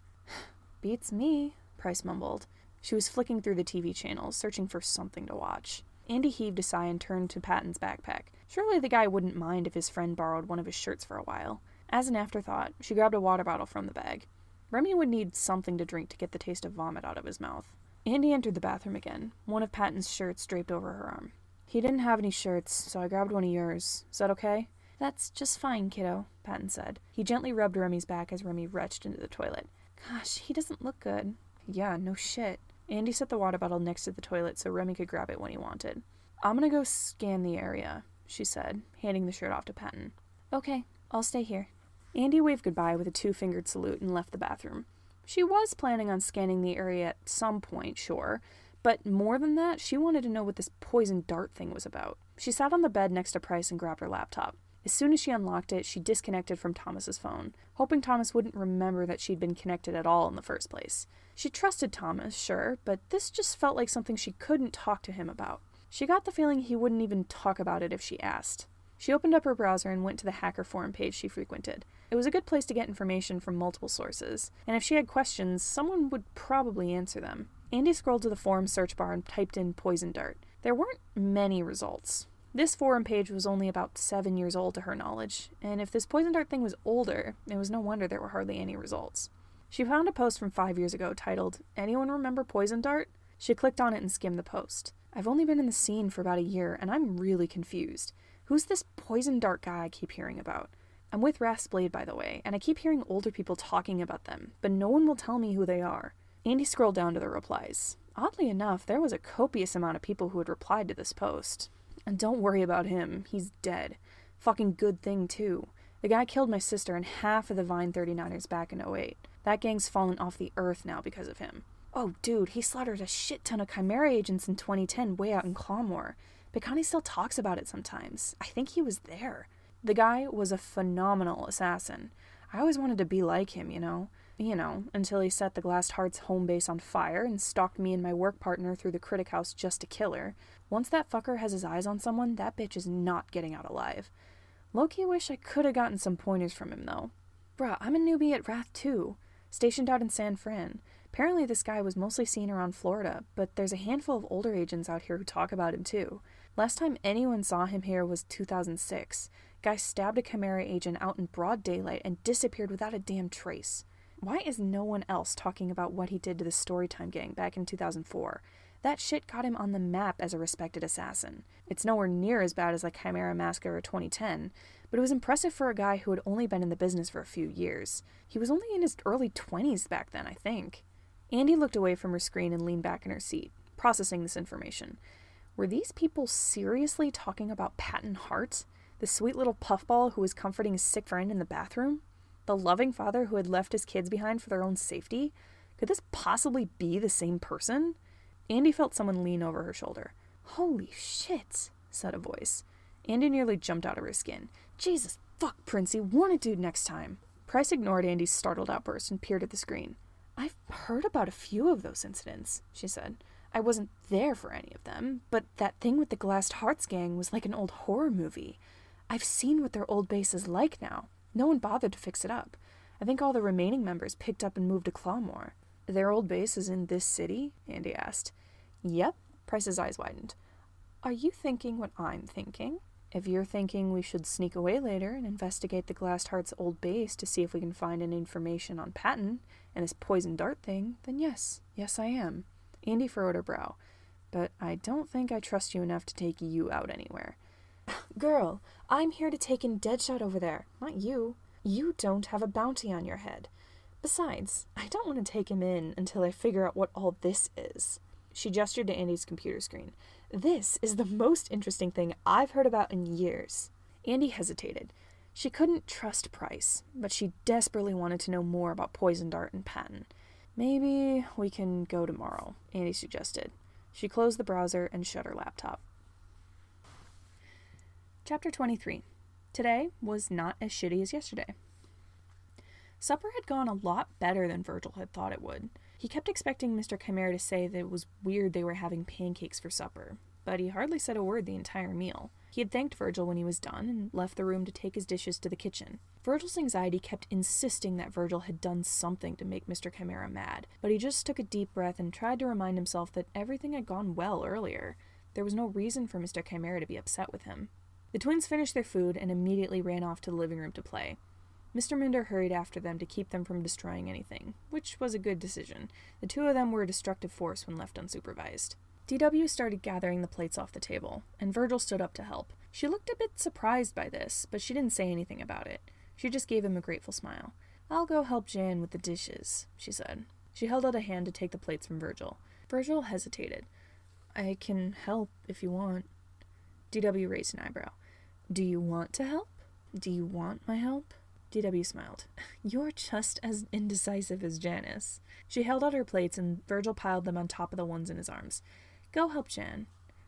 "Beats me," Price mumbled. She was flicking through the TV channels, searching for something to watch. Andy heaved a sigh and turned to Patton's backpack. Surely the guy wouldn't mind if his friend borrowed one of his shirts for a while. As an afterthought, she grabbed a water bottle from the bag. Remy would need something to drink to get the taste of vomit out of his mouth. Andy entered the bathroom again, one of Patton's shirts draped over her arm. "He didn't have any shirts, so I grabbed one of yours. Is that okay?" "That's just fine, kiddo," Patton said. He gently rubbed Remy's back as Remy retched into the toilet. "Gosh, he doesn't look good." "Yeah, no shit." Andy set the water bottle next to the toilet so Remy could grab it when he wanted. "I'm gonna go scan the area," she said, handing the shirt off to Patton. "Okay, I'll stay here." Andy waved goodbye with a 2-fingered salute and left the bathroom. She was planning on scanning the area at some point, sure, but more than that, she wanted to know what this poison dart thing was about. She sat on the bed next to Price and grabbed her laptop. As soon as she unlocked it, she disconnected from Thomas's phone, hoping Thomas wouldn't remember that she'd been connected at all in the first place. She trusted Thomas, sure, but this just felt like something she couldn't talk to him about. She got the feeling he wouldn't even talk about it if she asked. She opened up her browser and went to the hacker forum page she frequented. It was a good place to get information from multiple sources, and if she had questions, someone would probably answer them. Andy scrolled to the forum search bar and typed in poison dart. There weren't many results. This forum page was only about 7 years old to her knowledge, and if this poison dart thing was older, it was no wonder there were hardly any results. She found a post from 5 years ago titled, "Anyone remember poison dart?" She clicked on it and skimmed the post. "I've only been in the scene for about a year, and I'm really confused. Who's this poison dart guy I keep hearing about? I'm with Raspblade, by the way, and I keep hearing older people talking about them, but no one will tell me who they are." Andy scrolled down to the replies. Oddly enough, there was a copious amount of people who had replied to this post. And don't worry about him, he's dead. Fucking good thing, too. The guy killed my sister and half of the Vine 39ers back in 08. That gang's fallen off the earth now because of him. Oh, dude, he slaughtered a shit ton of Chimera agents in 2010 way out in Clawmore. Picani still talks about it sometimes. I think he was there. The guy was a phenomenal assassin. I always wanted to be like him, you know, until he set the Glassed Heart's home base on fire and stalked me and my work partner through the Critic House just to kill her. Once that fucker has his eyes on someone, that bitch is not getting out alive. Low-key wish I could have gotten some pointers from him, though. Bruh, I'm a newbie at Wrath too, stationed out in San Fran. Apparently this guy was mostly seen around Florida, but there's a handful of older agents out here who talk about him too. Last time anyone saw him here was 2006. Guy stabbed a Chimera agent out in broad daylight and disappeared without a damn trace. Why is no one else talking about what he did to the Storytime gang back in 2004? That shit got him on the map as a respected assassin. It's nowhere near as bad as like Chimera Massacre 2010, but it was impressive for a guy who had only been in the business for a few years. He was only in his early 20s back then, I think. Andy looked away from her screen and leaned back in her seat, processing this information. Were these people seriously talking about Patton Hart, the sweet little puffball who was comforting his sick friend in the bathroom? The loving father who had left his kids behind for their own safety? Could this possibly be the same person? Andy felt someone lean over her shoulder. "Holy shit," said a voice. Andy nearly jumped out of her skin. "Jesus fuck, Princey, warn a dude next time." Price ignored Andy's startled outburst and peered at the screen. "I've heard about a few of those incidents," she said. "I wasn't there for any of them, but that thing with the Glassed Hearts gang was like an old horror movie. I've seen what their old base is like now. No one bothered to fix it up. I think all the remaining members picked up and moved to Clawmore." "Their old base is in this city?" Andy asked. "Yep." Price's eyes widened. "Are you thinking what I'm thinking? If you're thinking we should sneak away later and investigate the Glassed Heart's old base to see if we can find any information on Patton and this poison dart thing, then yes. Yes, I am." Andy furrowed her brow. "But I don't think I trust you enough to take you out anywhere." "Girl, I'm here to take in Deadshot over there, not you. You don't have a bounty on your head. Besides, I don't want to take him in until I figure out what all this is." She gestured to Andy's computer screen. "This is the most interesting thing I've heard about in years." Andy hesitated. She couldn't trust Price, but she desperately wanted to know more about poison dart and Patton. "Maybe we can go tomorrow," Andy suggested. She closed the browser and shut her laptop. Chapter 23. Today was not as shitty as yesterday. Supper had gone a lot better than Virgil had thought it would. He kept expecting Mr. Chimera to say that it was weird they were having pancakes for supper, but he hardly said a word the entire meal. He had thanked Virgil when he was done and left the room to take his dishes to the kitchen. Virgil's anxiety kept insisting that Virgil had done something to make Mr. Chimera mad, but he just took a deep breath and tried to remind himself that everything had gone well earlier. There was no reason for Mr. Chimera to be upset with him. The twins finished their food and immediately ran off to the living room to play. Mr. Minder hurried after them to keep them from destroying anything, which was a good decision. The two of them were a destructive force when left unsupervised. DW started gathering the plates off the table, and Virgil stood up to help. She looked a bit surprised by this, but she didn't say anything about it. She just gave him a grateful smile. "I'll go help Jan with the dishes," she said. She held out a hand to take the plates from Virgil. Virgil hesitated. "I can help if you want." DW raised an eyebrow. "Do you want to help? Do you want my help?" DW smiled. You're just as indecisive as Janus. She held out her plates and Virgil piled them on top of the ones in his arms. Go help Jan.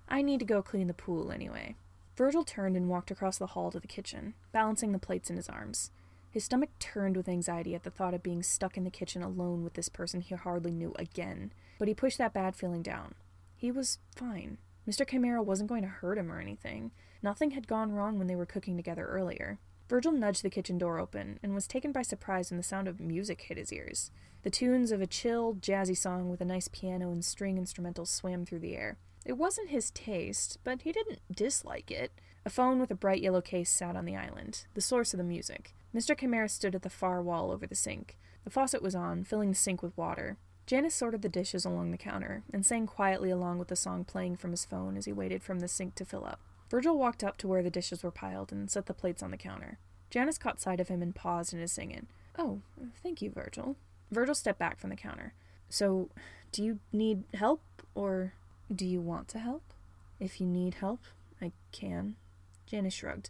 I need to go clean the pool anyway. Virgil turned and walked across the hall to the kitchen, balancing the plates in his arms. His stomach turned with anxiety at the thought of being stuck in the kitchen alone with this person he hardly knew again, but he pushed that bad feeling down. He was fine. Mr. Chimera wasn't going to hurt him or anything. Nothing had gone wrong when they were cooking together earlier. Virgil nudged the kitchen door open and was taken by surprise when the sound of music hit his ears. The tunes of a chill, jazzy song with a nice piano and string instrumentals swam through the air. It wasn't his taste, but he didn't dislike it. A phone with a bright yellow case sat on the island, the source of the music. Mr. Chimera stood at the far wall over the sink. The faucet was on, filling the sink with water. Janus sorted the dishes along the counter and sang quietly along with the song playing from his phone as he waited for the sink to fill up. Virgil walked up to where the dishes were piled and set the plates on the counter. Janus caught sight of him and paused in his singing. Oh, thank you, Virgil. Virgil stepped back from the counter. So, do you need help, or do you want to help? If you need help, I can. Janus shrugged.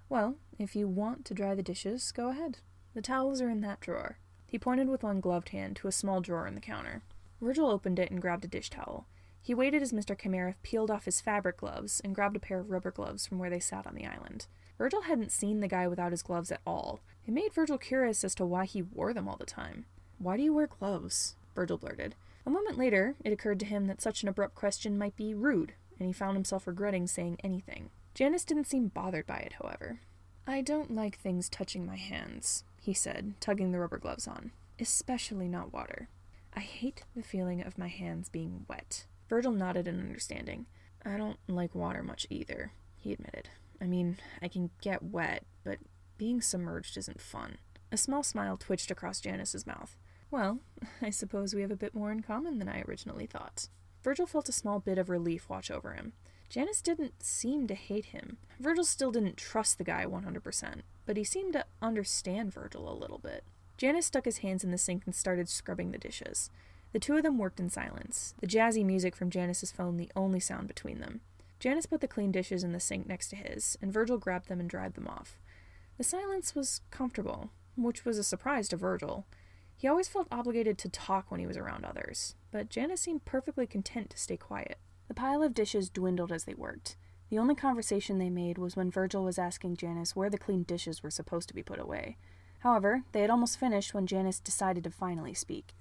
Well, if you want to dry the dishes, go ahead. The towels are in that drawer. He pointed with one gloved hand to a small drawer in the counter. Virgil opened it and grabbed a dish towel. He waited as Mr. Chimera peeled off his fabric gloves and grabbed a pair of rubber gloves from where they sat on the island. Virgil hadn't seen the guy without his gloves at all. It made Virgil curious as to why he wore them all the time. Why do you wear gloves? Virgil blurted. A moment later, it occurred to him that such an abrupt question might be rude, and he found himself regretting saying anything. Janus didn't seem bothered by it, however. I don't like things touching my hands, he said, tugging the rubber gloves on. Especially not water. I hate the feeling of my hands being wet. Virgil nodded in understanding. I don't like water much either, he admitted. I mean, I can get wet, but being submerged isn't fun. A small smile twitched across Janus's mouth. Well, I suppose we have a bit more in common than I originally thought. Virgil felt a small bit of relief wash over him. Janus didn't seem to hate him. Virgil still didn't trust the guy 100%, but he seemed to understand Virgil a little bit. Janus stuck his hands in the sink and started scrubbing the dishes. The two of them worked in silence, the jazzy music from Janus's phone the only sound between them. Janus put the clean dishes in the sink next to his, and Virgil grabbed them and dried them off. The silence was comfortable, which was a surprise to Virgil. He always felt obligated to talk when he was around others, but Janus seemed perfectly content to stay quiet. The pile of dishes dwindled as they worked. The only conversation they made was when Virgil was asking Janus where the clean dishes were supposed to be put away. However, they had almost finished when Janus decided to finally speak.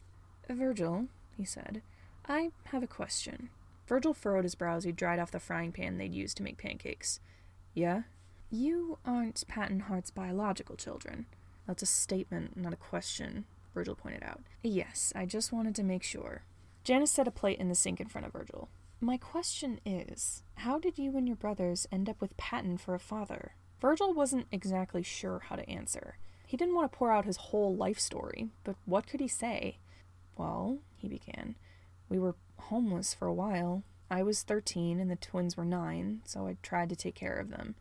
Virgil, he said, I have a question. Virgil furrowed his brow as he dried off the frying pan they'd used to make pancakes. Yeah? You aren't Patton Hart's biological children. That's a statement, not a question, Virgil pointed out. Yes, I just wanted to make sure. Janus set a plate in the sink in front of Virgil. My question is, how did you and your brothers end up with Patton for a father? Virgil wasn't exactly sure how to answer. He didn't want to pour out his whole life story, but what could he say? Well, he began, we were homeless for a while. I was 13 and the twins were 9, so I tried to take care of them.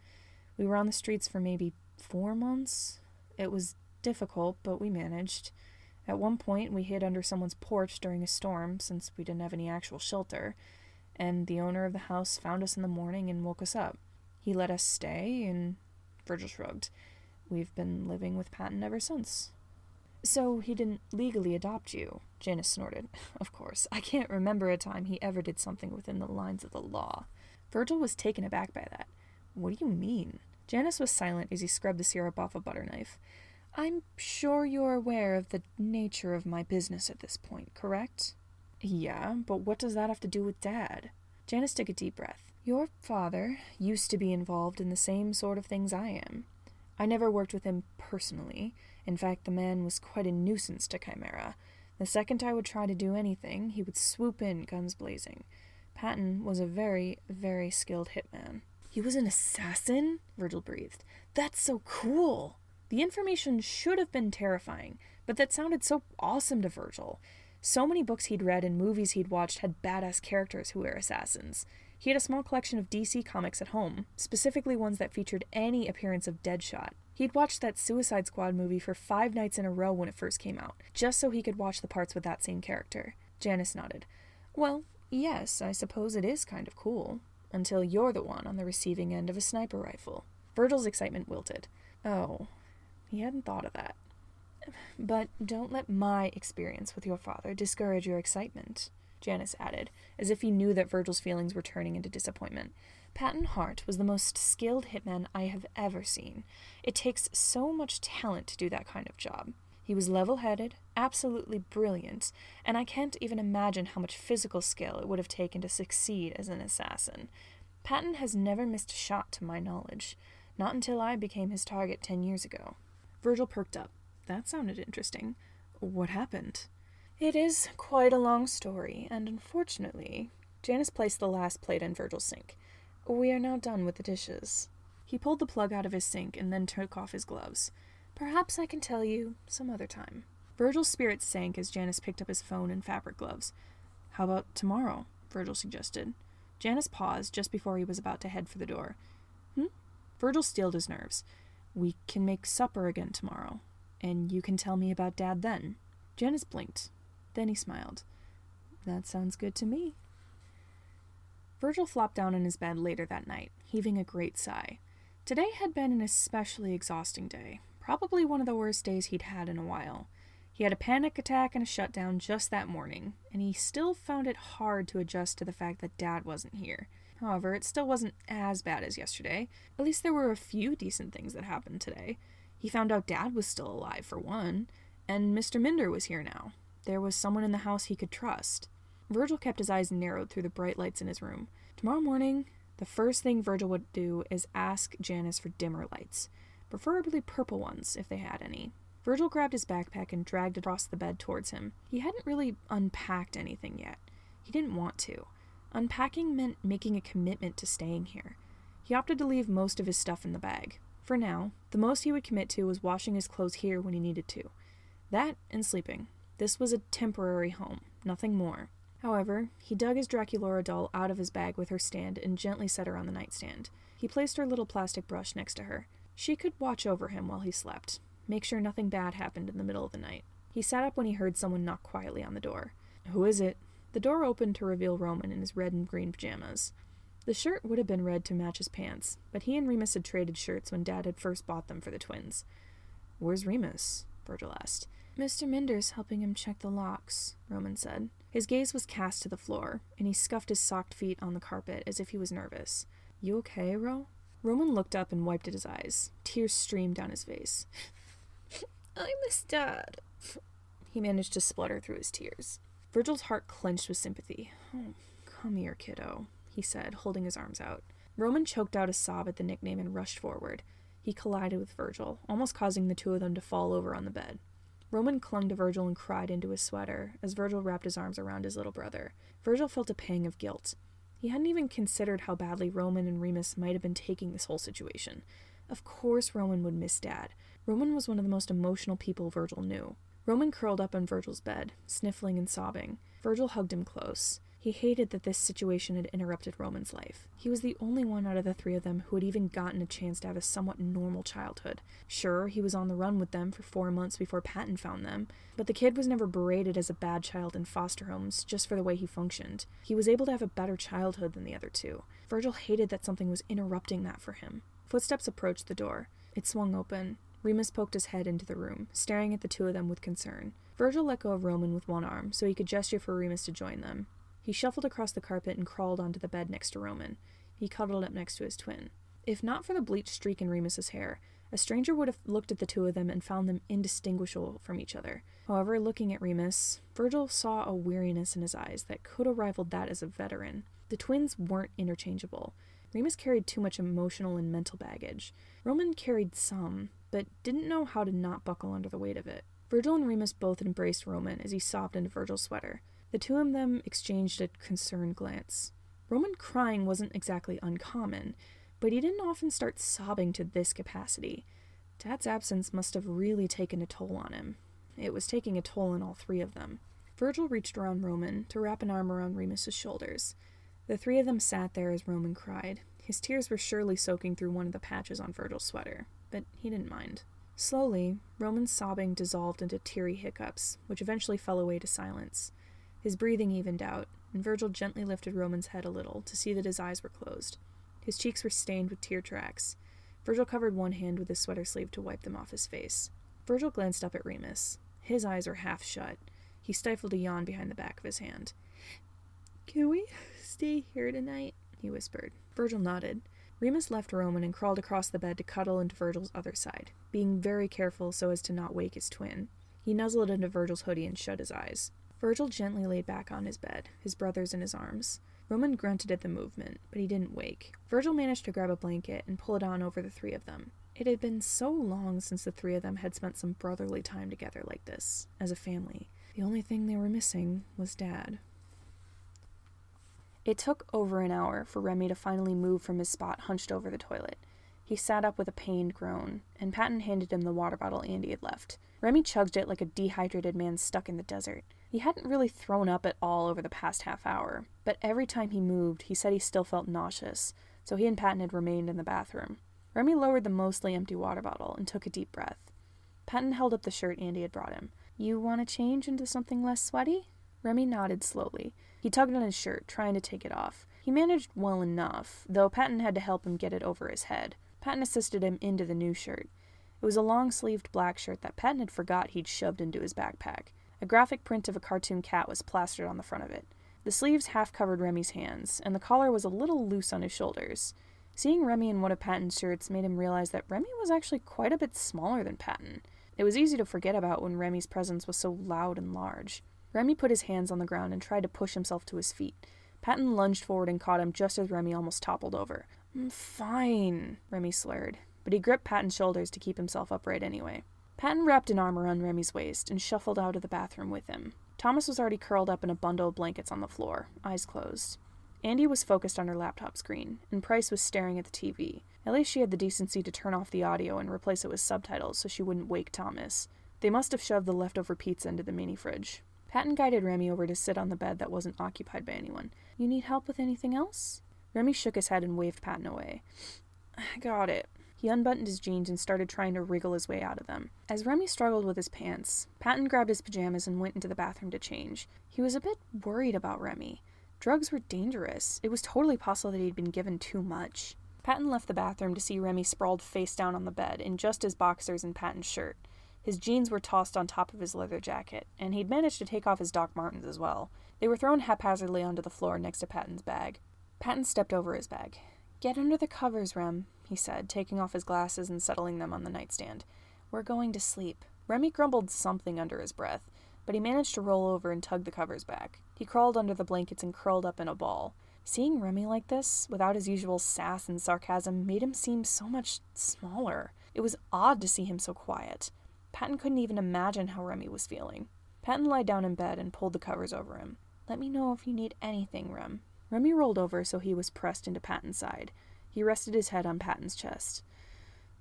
We were on the streets for maybe 4 months. It was difficult, but we managed. At one point, we hid under someone's porch during a storm, since we didn't have any actual shelter, and the owner of the house found us in the morning and woke us up. He let us stay, and Virgil shrugged. We've been living with Patton ever since. So he didn't legally adopt you, Janus snorted. Of course, I can't remember a time he ever did something within the lines of the law. Virgil was taken aback by that. What do you mean? Janus was silent as he scrubbed the syrup off a butter knife. I'm sure you're aware of the nature of my business at this point, correct? Yeah, but what does that have to do with Dad? Janus took a deep breath. Your father used to be involved in the same sort of things I am. I never worked with him personally. In fact, the man was quite a nuisance to Chimera. The second I would try to do anything, he would swoop in, guns blazing. Patton was a very, very skilled hitman. He was an assassin? Virgil breathed. That's so cool! The information should have been terrifying, but that sounded so awesome to Virgil. So many books he'd read and movies he'd watched had badass characters who were assassins. He had a small collection of DC comics at home, specifically ones that featured any appearance of Deadshot. He'd watched that Suicide Squad movie for 5 nights in a row when it first came out, just so he could watch the parts with that same character. Janus nodded. Well, yes, I suppose it is kind of cool. Until you're the one on the receiving end of a sniper rifle. Virgil's excitement wilted. Oh, He hadn't thought of that. But don't let my experience with your father discourage your excitement, Janus added, as if he knew that Virgil's feelings were turning into disappointment. Patton Hart was the most skilled hitman I have ever seen. It takes so much talent to do that kind of job. He was level-headed, absolutely brilliant, and I can't even imagine how much physical skill it would have taken to succeed as an assassin. Patton has never missed a shot to my knowledge, not until I became his target 10 years ago. Virgil perked up. That sounded interesting. What happened? It is quite a long story, and unfortunately, Janus placed the last plate in Virgil's sink. We are now done with the dishes. He pulled the plug out of his sink and then took off his gloves. Perhaps I can tell you some other time. Virgil's spirits sank as Janus picked up his phone and fabric gloves. How about tomorrow? Virgil suggested. Janus paused just before he was about to head for the door. Virgil steeled his nerves. We can make supper again tomorrow, and you can tell me about Dad then. Janus blinked. Then he smiled. That sounds good to me. Virgil flopped down in his bed later that night, heaving a great sigh. Today had been an especially exhausting day, probably one of the worst days he'd had in a while. He had a panic attack and a shutdown just that morning, and he still found it hard to adjust to the fact that Dad wasn't here. However, it still wasn't as bad as yesterday. At least there were a few decent things that happened today. He found out Dad was still alive, for one, and Mr. Minder was here now. There was someone in the house he could trust. Virgil kept his eyes narrowed through the bright lights in his room. Tomorrow morning, the first thing Virgil would do is ask Janus for dimmer lights, preferably purple ones if they had any. Virgil grabbed his backpack and dragged it across the bed towards him. He hadn't really unpacked anything yet. He didn't want to. Unpacking meant making a commitment to staying here. He opted to leave most of his stuff in the bag. For now, the most he would commit to was washing his clothes here when he needed to. That and sleeping. This was a temporary home, nothing more. However, he dug his Draculaura doll out of his bag with her stand and gently set her on the nightstand. He placed her little plastic brush next to her. She could watch over him while he slept, make sure nothing bad happened in the middle of the night. He sat up when he heard someone knock quietly on the door. Who is it? The door opened to reveal Roman in his red and green pajamas. The shirt would have been red to match his pants, but he and Remus had traded shirts when Dad had first bought them for the twins. Where's Remus? Virgil asked. Mr. Minder's helping him check the locks, Roman said. His gaze was cast to the floor, and he scuffed his socked feet on the carpet as if he was nervous. You okay, Ro? Roman looked up and wiped at his eyes. Tears streamed down his face. I miss Dad. He managed to splutter through his tears. Virgil's heart clenched with sympathy. Oh, come here, kiddo, he said, holding his arms out. Roman choked out a sob at the nickname and rushed forward. He collided with Virgil, almost causing the two of them to fall over on the bed. Roman clung to Virgil and cried into his sweater as Virgil wrapped his arms around his little brother. Virgil felt a pang of guilt. He hadn't even considered how badly Roman and Remus might have been taking this whole situation. Of course Roman would miss Dad. Roman was one of the most emotional people Virgil knew. Roman curled up on Virgil's bed, sniffling and sobbing. Virgil hugged him close. He hated that this situation had interrupted Roman's life. He was the only one out of the three of them who had even gotten a chance to have a somewhat normal childhood. Sure, he was on the run with them for 4 months before Patton found them, but the kid was never berated as a bad child in foster homes just for the way he functioned. He was able to have a better childhood than the other two. Virgil hated that something was interrupting that for him. Footsteps approached the door. It swung open. Remus poked his head into the room, staring at the two of them with concern. Virgil let go of Roman with one arm so he could gesture for Remus to join them. He shuffled across the carpet and crawled onto the bed next to Roman. He cuddled up next to his twin. If not for the bleached streak in Remus's hair, a stranger would have looked at the two of them and found them indistinguishable from each other. However, looking at Remus, Virgil saw a weariness in his eyes that could have rivaled that as a veteran. The twins weren't interchangeable. Remus carried too much emotional and mental baggage. Roman carried some, but didn't know how to not buckle under the weight of it. Virgil and Remus both embraced Roman as he sobbed into Virgil's sweater. The two of them exchanged a concerned glance. Roman crying wasn't exactly uncommon, but he didn't often start sobbing to this capacity. Dad's absence must have really taken a toll on him. It was taking a toll on all three of them. Virgil reached around Roman to wrap an arm around Remus's shoulders. The three of them sat there as Roman cried. His tears were surely soaking through one of the patches on Virgil's sweater, but he didn't mind. Slowly, Roman's sobbing dissolved into teary hiccups, which eventually fell away to silence. His breathing evened out, and Virgil gently lifted Roman's head a little to see that his eyes were closed. His cheeks were stained with tear tracks. Virgil covered one hand with his sweater sleeve to wipe them off his face. Virgil glanced up at Remus. His eyes were half shut. He stifled a yawn behind the back of his hand. "Can we stay here tonight?" he whispered. Virgil nodded. Remus left Roman and crawled across the bed to cuddle into Virgil's other side, being very careful so as to not wake his twin. He nuzzled into Virgil's hoodie and shut his eyes. Virgil gently laid back on his bed, his brothers in his arms. Roman grunted at the movement, but he didn't wake. Virgil managed to grab a blanket and pull it on over the three of them. It had been so long since the three of them had spent some brotherly time together like this, as a family. The only thing they were missing was Dad. It took over an hour for Remy to finally move from his spot hunched over the toilet. He sat up with a pained groan, and Patton handed him the water bottle Andy had left. Remy chugged it like a dehydrated man stuck in the desert. He hadn't really thrown up at all over the past half hour, but every time he moved, he said he still felt nauseous, so he and Patton had remained in the bathroom. Remy lowered the mostly empty water bottle and took a deep breath. Patton held up the shirt Andy had brought him. "You want to change into something less sweaty?" Remy nodded slowly. He tugged on his shirt, trying to take it off. He managed well enough, though Patton had to help him get it over his head. Patton assisted him into the new shirt. It was a long-sleeved black shirt that Patton had forgot he'd shoved into his backpack. A graphic print of a cartoon cat was plastered on the front of it. The sleeves half covered Remy's hands, and the collar was a little loose on his shoulders. Seeing Remy in one of Patton's shirts made him realize that Remy was actually quite a bit smaller than Patton. It was easy to forget about when Remy's presence was so loud and large. Remy put his hands on the ground and tried to push himself to his feet. Patton lunged forward and caught him just as Remy almost toppled over. "I'm fine," Remy slurred, but he gripped Patton's shoulders to keep himself upright anyway. Patton wrapped an arm around Remy's waist and shuffled out of the bathroom with him. Thomas was already curled up in a bundle of blankets on the floor, eyes closed. Andy was focused on her laptop screen, and Price was staring at the TV. At least she had the decency to turn off the audio and replace it with subtitles so she wouldn't wake Thomas. They must have shoved the leftover pizza into the mini fridge. Patton guided Remy over to sit on the bed that wasn't occupied by anyone. "You need help with anything else?" Remy shook his head and waved Patton away. "I got it." He unbuttoned his jeans and started trying to wriggle his way out of them. As Remy struggled with his pants, Patton grabbed his pajamas and went into the bathroom to change. He was a bit worried about Remy. Drugs were dangerous. It was totally possible that he'd been given too much. Patton left the bathroom to see Remy sprawled face down on the bed in just his boxers and Patton's shirt. His jeans were tossed on top of his leather jacket, and he'd managed to take off his Doc Martens as well. They were thrown haphazardly onto the floor next to Patton's bag. Patton stepped over his bag. "Get under the covers, Rem," he said, taking off his glasses and settling them on the nightstand. "We're going to sleep." Remy grumbled something under his breath, but he managed to roll over and tug the covers back. He crawled under the blankets and curled up in a ball. Seeing Remy like this, without his usual sass and sarcasm, made him seem so much smaller. It was odd to see him so quiet. Patton couldn't even imagine how Remy was feeling. Patton lied down in bed and pulled the covers over him. "Let me know if you need anything, Rem." Remy rolled over so he was pressed into Patton's side. He rested his head on Patton's chest.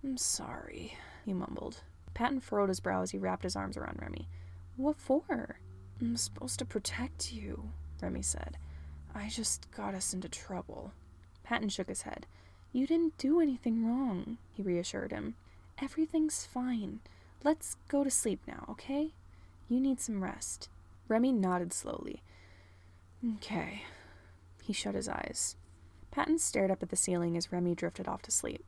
"I'm sorry," he mumbled. Patton furrowed his brow as he wrapped his arms around Remy. "What for?" "I'm supposed to protect you," Remy said. "I just got us into trouble." Patton shook his head. "You didn't do anything wrong," he reassured him. "Everything's fine. Let's go to sleep now, okay? You need some rest." Remy nodded slowly. "Okay." He shut his eyes. Patton stared up at the ceiling as Remy drifted off to sleep.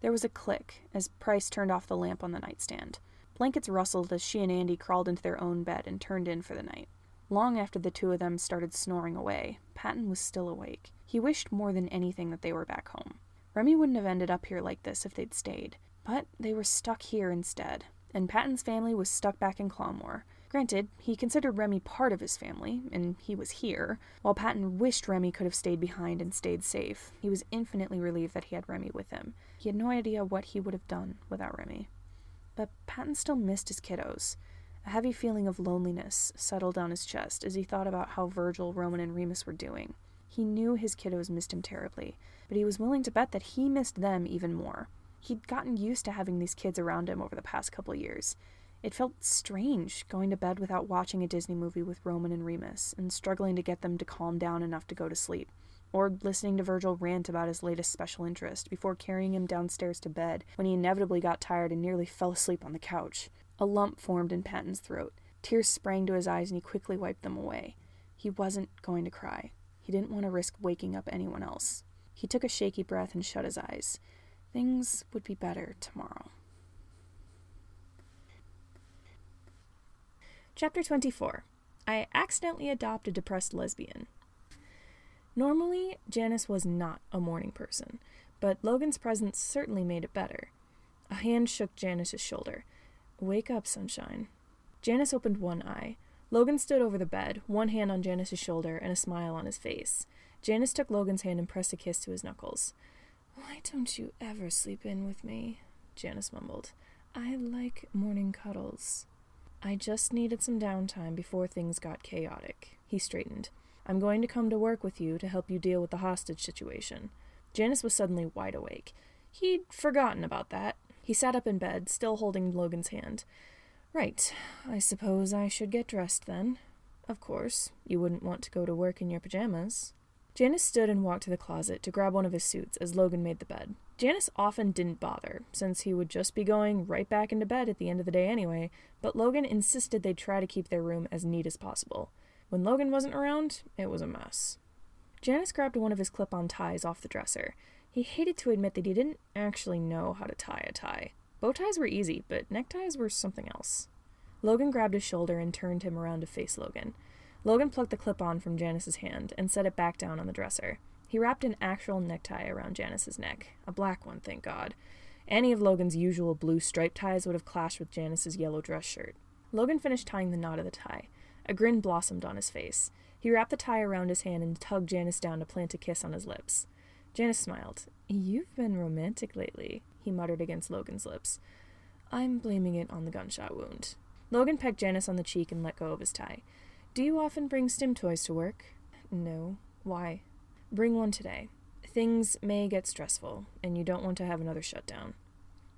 There was a click as Price turned off the lamp on the nightstand. Blankets rustled as she and Andy crawled into their own bed and turned in for the night. Long after the two of them started snoring away, Patton was still awake. He wished more than anything that they were back home. Remy wouldn't have ended up here like this if they'd stayed, but they were stuck here instead, and Patton's family was stuck back in Clawmore. Granted, he considered Remy part of his family, and he was here. While Patton wished Remy could have stayed behind and stayed safe, he was infinitely relieved that he had Remy with him. He had no idea what he would have done without Remy. But Patton still missed his kiddos. A heavy feeling of loneliness settled down his chest as he thought about how Virgil, Roman, and Remus were doing. He knew his kiddos missed him terribly, but he was willing to bet that he missed them even more. He'd gotten used to having these kids around him over the past couple years. It felt strange going to bed without watching a Disney movie with Roman and Remus, and struggling to get them to calm down enough to go to sleep, or listening to Virgil rant about his latest special interest before carrying him downstairs to bed when he inevitably got tired and nearly fell asleep on the couch. A lump formed in Patton's throat. Tears sprang to his eyes and he quickly wiped them away. He wasn't going to cry. He didn't want to risk waking up anyone else. He took a shaky breath and shut his eyes. Things would be better tomorrow. Chapter 24. I accidentally adopt a depressed lesbian. Normally, Janus was not a morning person, but Logan's presence certainly made it better. A hand shook Janus's shoulder. "Wake up, sunshine." Janus opened one eye. Logan stood over the bed, one hand on Janus's shoulder and a smile on his face. Janus took Logan's hand and pressed a kiss to his knuckles. "Why don't you ever sleep in with me?" Janus mumbled. "I like morning cuddles." "I just needed some downtime before things got chaotic." He straightened. "I'm going to come to work with you to help you deal with the hostage situation." Janus was suddenly wide awake. He'd forgotten about that. He sat up in bed, still holding Logan's hand. "Right, I suppose I should get dressed then. Of course, you wouldn't want to go to work in your pajamas." Janus stood and walked to the closet to grab one of his suits as Logan made the bed. Janus often didn't bother, since he would just be going right back into bed at the end of the day anyway, but Logan insisted they'd try to keep their room as neat as possible. When Logan wasn't around, it was a mess. Janus grabbed one of his clip-on ties off the dresser. He hated to admit that he didn't actually know how to tie a tie. Bow ties were easy, but neckties were something else. Logan grabbed his shoulder and turned him around to face Logan. Logan plucked the clip-on from Janus's hand and set it back down on the dresser. He wrapped an actual necktie around Janus's neck. A black one, thank God. Any of Logan's usual blue striped ties would have clashed with Janus's yellow dress shirt. Logan finished tying the knot of the tie. A grin blossomed on his face. He wrapped the tie around his hand and tugged Janus down to plant a kiss on his lips. Janus smiled. "You've been romantic lately," he muttered against Logan's lips. "I'm blaming it on the gunshot wound." Logan pecked Janus on the cheek and let go of his tie. "Do you often bring stim toys to work?" "No. Why?" "Bring one today. Things may get stressful, and you don't want to have another shutdown."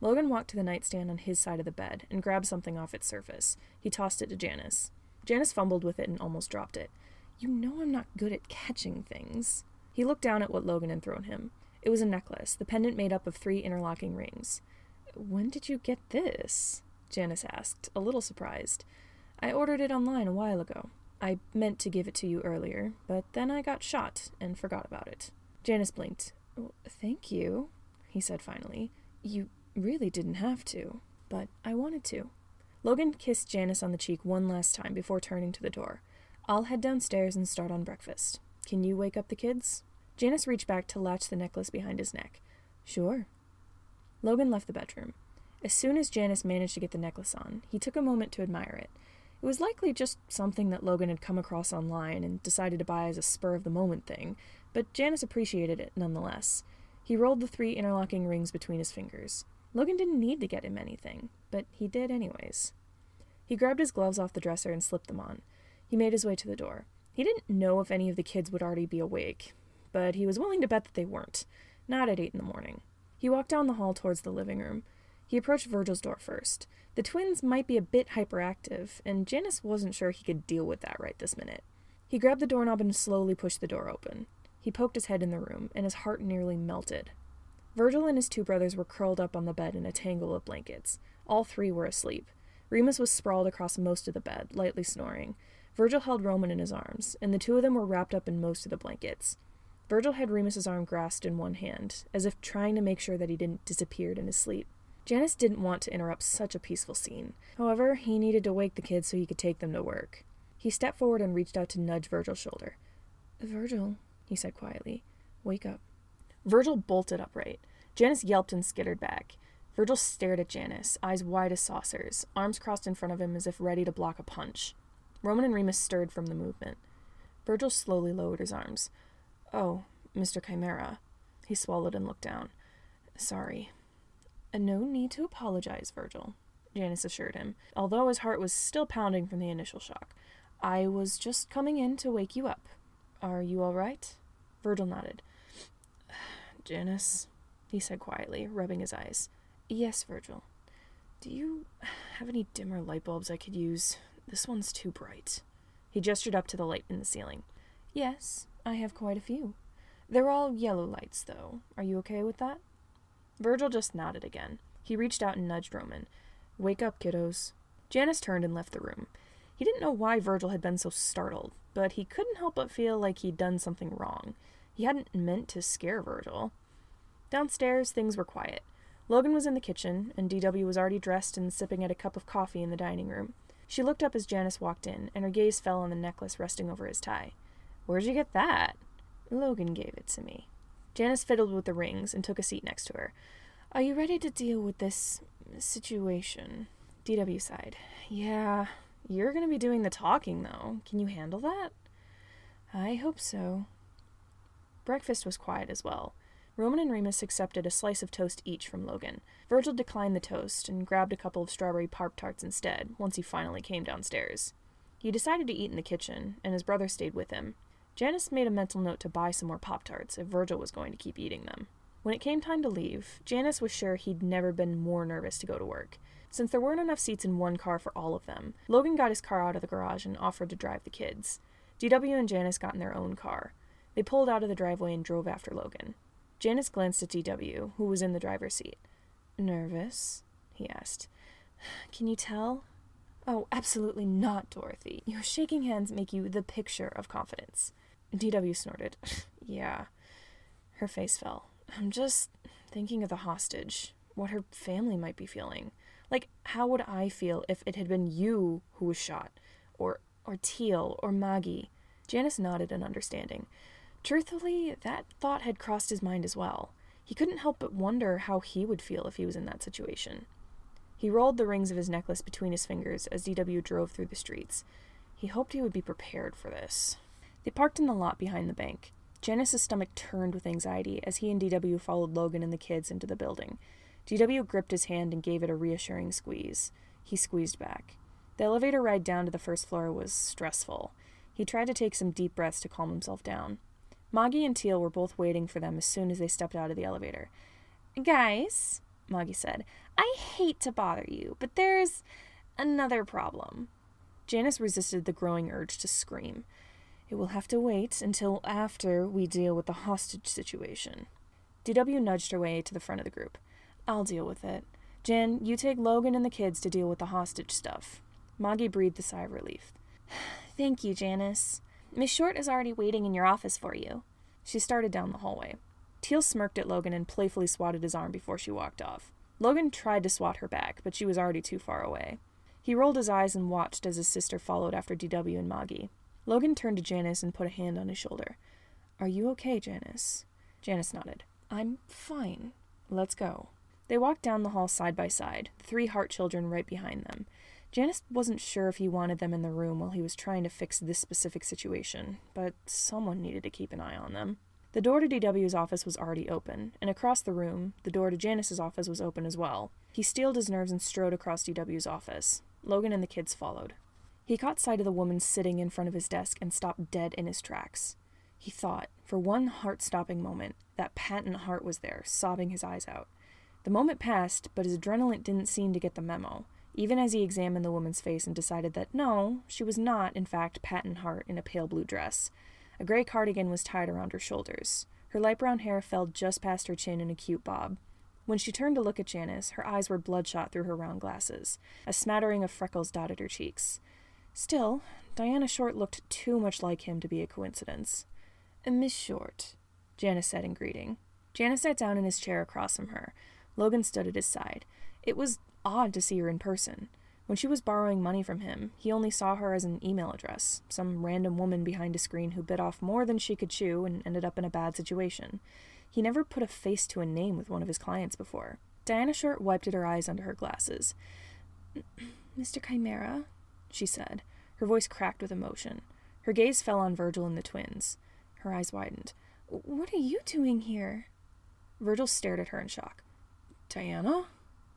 Logan walked to the nightstand on his side of the bed and grabbed something off its surface. He tossed it to Janus. Janus fumbled with it and almost dropped it. "You know I'm not good at catching things." He looked down at what Logan had thrown him. It was a necklace, the pendant made up of 3 interlocking rings. "When did you get this?" Janus asked, a little surprised. "I ordered it online a while ago. I meant to give it to you earlier, but then I got shot and forgot about it." Janus blinked. "Thank you," he said finally. "You really didn't have to, but I wanted to." Logan kissed Janus on the cheek one last time before turning to the door. "I'll head downstairs and start on breakfast. Can you wake up the kids?" Janus reached back to latch the necklace behind his neck. "Sure." Logan left the bedroom. As soon as Janus managed to get the necklace on, he took a moment to admire it. It was likely just something that Logan had come across online and decided to buy as a spur-of-the-moment thing, but Janus appreciated it nonetheless. He rolled the 3 interlocking rings between his fingers. Logan didn't need to get him anything, but he did anyways. He grabbed his gloves off the dresser and slipped them on. He made his way to the door. He didn't know if any of the kids would already be awake, but he was willing to bet that they weren't. Not at 8 in the morning. He walked down the hall towards the living room. He approached Virgil's door first. The twins might be a bit hyperactive, and Janus wasn't sure he could deal with that right this minute. He grabbed the doorknob and slowly pushed the door open. He poked his head in the room, and his heart nearly melted. Virgil and his 2 brothers were curled up on the bed in a tangle of blankets. All 3 were asleep. Remus was sprawled across most of the bed, lightly snoring. Virgil held Roman in his arms, and the 2 of them were wrapped up in most of the blankets. Virgil had Remus's arm grasped in one hand, as if trying to make sure that he didn't disappear in his sleep. Janus didn't want to interrupt such a peaceful scene. However, he needed to wake the kids so he could take them to work. He stepped forward and reached out to nudge Virgil's shoulder. "Virgil," he said quietly, "wake up." Virgil bolted upright. Janus yelped and skittered back. Virgil stared at Janus, eyes wide as saucers, arms crossed in front of him as if ready to block a punch. Roman and Remus stirred from the movement. Virgil slowly lowered his arms. "Oh, Mr. Chimera." He swallowed and looked down. "Sorry." "No need to apologize, Virgil," Janus assured him, although his heart was still pounding from the initial shock. "I was just coming in to wake you up. Are you all right?" Virgil nodded. "Janus," he said quietly, rubbing his eyes. "Yes, Virgil." "Do you have any dimmer light bulbs I could use? This one's too bright." He gestured up to the light in the ceiling. "Yes, I have quite a few. They're all yellow lights, though. Are you okay with that?" Virgil just nodded again. He reached out and nudged Roman. "Wake up, kiddos." Janus turned and left the room. He didn't know why Virgil had been so startled, but he couldn't help but feel like he'd done something wrong. He hadn't meant to scare Virgil. Downstairs, things were quiet. Logan was in the kitchen, and DW was already dressed and sipping at a cup of coffee in the dining room. She looked up as Janus walked in, and her gaze fell on the necklace resting over his tie. "Where'd you get that?" "Logan gave it to me." Janus fiddled with the rings and took a seat next to her. "Are you ready to deal with this situation?" DW sighed. "Yeah, you're gonna be doing the talking, though. Can you handle that?" "I hope so." Breakfast was quiet as well. Roman and Remus accepted a slice of toast each from Logan. Virgil declined the toast and grabbed a couple of strawberry Tarts instead, once he finally came downstairs. He decided to eat in the kitchen, and his brother stayed with him. Janus made a mental note to buy some more Tarts if Virgil was going to keep eating them. When it came time to leave, Janus was sure he'd never been more nervous to go to work. Since there weren't enough seats in one car for all of them, Logan got his car out of the garage and offered to drive the kids. DW and Janus got in their own car. They pulled out of the driveway and drove after Logan. Janus glanced at DW, who was in the driver's seat. "Nervous?" he asked. "Can you tell?" "Oh, absolutely not, Dorothy. Your shaking hands make you the picture of confidence." DW snorted. "Yeah." Her face fell. "I'm just thinking of the hostage, what her family might be feeling. Like, how would I feel if it had been you who was shot? Or Teal, or Maggie?" Janus nodded in understanding. Truthfully, that thought had crossed his mind as well. He couldn't help but wonder how he would feel if he was in that situation. He rolled the rings of his necklace between his fingers as DW drove through the streets. He hoped he would be prepared for this. They parked in the lot behind the bank. Janus's stomach turned with anxiety as he and DW followed Logan and the kids into the building. DW gripped his hand and gave it a reassuring squeeze. He squeezed back. The elevator ride down to the first floor was stressful. He tried to take some deep breaths to calm himself down. Maggie and Teal were both waiting for them as soon as they stepped out of the elevator. "Guys," Maggie said, "I hate to bother you, but there's another problem." Janus resisted the growing urge to scream. "It will have to wait until after we deal with the hostage situation." DW nudged her way to the front of the group. "I'll deal with it. Jan, you take Logan and the kids to deal with the hostage stuff." Maggie breathed a sigh of relief. "Thank you, Janus. Miss Short is already waiting in your office for you." She started down the hallway. Teal smirked at Logan and playfully swatted his arm before she walked off. Logan tried to swat her back, but she was already too far away. He rolled his eyes and watched as his sister followed after DW and Maggie. Logan turned to Janus and put a hand on his shoulder. "Are you okay, Janus?" Janus nodded. "I'm fine. Let's go." They walked down the hall side by side, the 3 Hart children right behind them. Janus wasn't sure if he wanted them in the room while he was trying to fix this specific situation, but someone needed to keep an eye on them. The door to DW's office was already open, and across the room, the door to Janus's office was open as well. He steeled his nerves and strode across DW's office. Logan and the kids followed. He caught sight of the woman sitting in front of his desk and stopped dead in his tracks. He thought, for one heart-stopping moment, that Patton Hart was there, sobbing his eyes out. The moment passed, but his adrenaline didn't seem to get the memo, even as he examined the woman's face and decided that no, she was not, in fact, Patton Hart in a pale blue dress. A gray cardigan was tied around her shoulders. Her light brown hair fell just past her chin in a cute bob. When she turned to look at Janus, her eyes were bloodshot through her round glasses. A smattering of freckles dotted her cheeks. Still, Diana Short looked too much like him to be a coincidence. "Miss Short," Janus said in greeting. Janus sat down in his chair across from her. Logan stood at his side. It was odd to see her in person. When she was borrowing money from him, he only saw her as an email address, some random woman behind a screen who bit off more than she could chew and ended up in a bad situation. He never put a face to a name with one of his clients before. Diana Short wiped at her eyes under her glasses. "Mr. Chimera," she said. Her voice cracked with emotion. Her gaze fell on Virgil and the twins. Her eyes widened. "What are you doing here?" Virgil stared at her in shock. "Diana?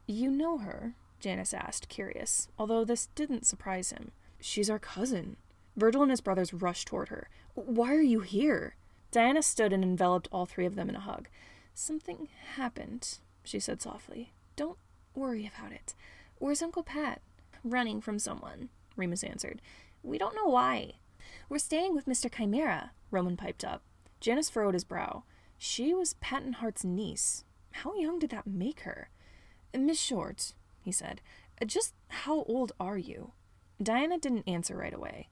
You know her?" Janus asked, curious, although this didn't surprise him. "She's our cousin." Virgil and his brothers rushed toward her. "Why are you here?" Diana stood and enveloped all 3 of them in a hug. "Something happened," she said softly. "Don't worry about it. Where's Uncle Pat?" "Running from someone," Remus answered. "We don't know why." "We're staying with Mr. Chimera," Roman piped up. Janus furrowed his brow. She was Patton Hart's niece. How young did that make her? "Miss Short," he said, "just how old are you?" Diana didn't answer right away.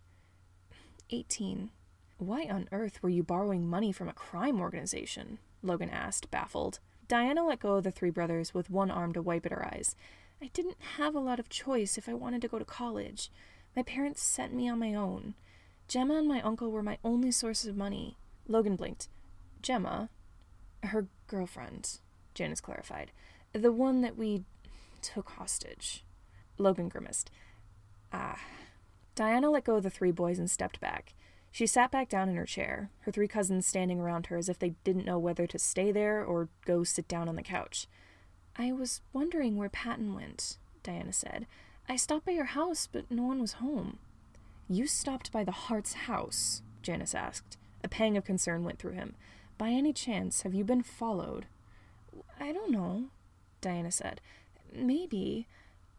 18. "Why on earth were you borrowing money from a crime organization?" Logan asked, baffled. Diana let go of the three brothers with one arm to wipe at her eyes. I didn't have a lot of choice if I wanted to go to college. My parents sent me on my own. Gemma and my uncle were my only sources of money. Logan blinked. Gemma? Her girlfriend, Janus clarified. The one that we took hostage. Logan grimaced. Ah. Diana let go of the three boys and stepped back. She sat back down in her chair, her three cousins standing around her as if they didn't know whether to stay there or go sit down on the couch. I was wondering where Patton went, Diana said. I stopped by your house, but no one was home. You stopped by the Hart's house? Janus asked. A pang of concern went through him. By any chance, have you been followed? I don't know, Diana said. Maybe.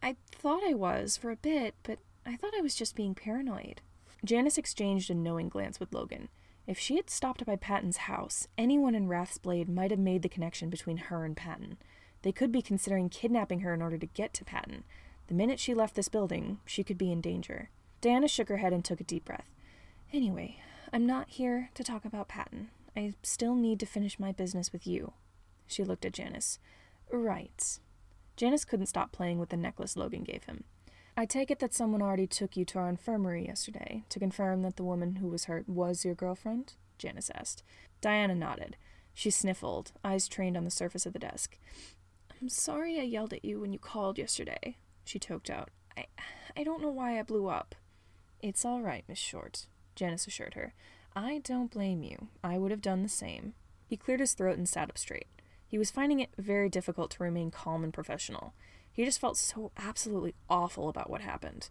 I thought I was for a bit, but I thought I was just being paranoid. Janus exchanged a knowing glance with Logan. If she had stopped by Patton's house, anyone in Rathsblade might have made the connection between her and Patton. They could be considering kidnapping her in order to get to Patton. The minute she left this building, she could be in danger. Diana shook her head and took a deep breath. Anyway, I'm not here to talk about Patton. I still need to finish my business with you. She looked at Janus. Right. Janus couldn't stop playing with the necklace Logan gave him. I take it that someone already took you to our infirmary yesterday to confirm that the woman who was hurt was your girlfriend? Janus asked. Diana nodded. She sniffled, eyes trained on the surface of the desk. I'm sorry I yelled at you when you called yesterday, she choked out. I don't know why I blew up. It's all right, Miss Short, Janus assured her. I don't blame you. I would have done the same. He cleared his throat and sat up straight. He was finding it very difficult to remain calm and professional. He just felt so absolutely awful about what happened.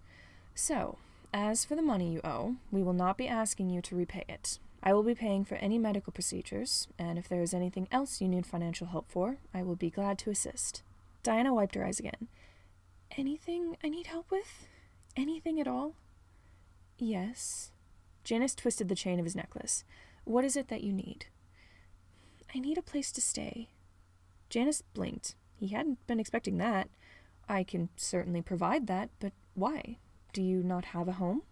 So, as for the money you owe, we will not be asking you to repay it. I will be paying for any medical procedures, and if there is anything else you need financial help for, I will be glad to assist. Diana wiped her eyes again. Anything I need help with? Anything at all? Yes. Janus twisted the chain of his necklace. What is it that you need? I need a place to stay. Janus blinked. He hadn't been expecting that. I can certainly provide that, but why? Do you not have a home?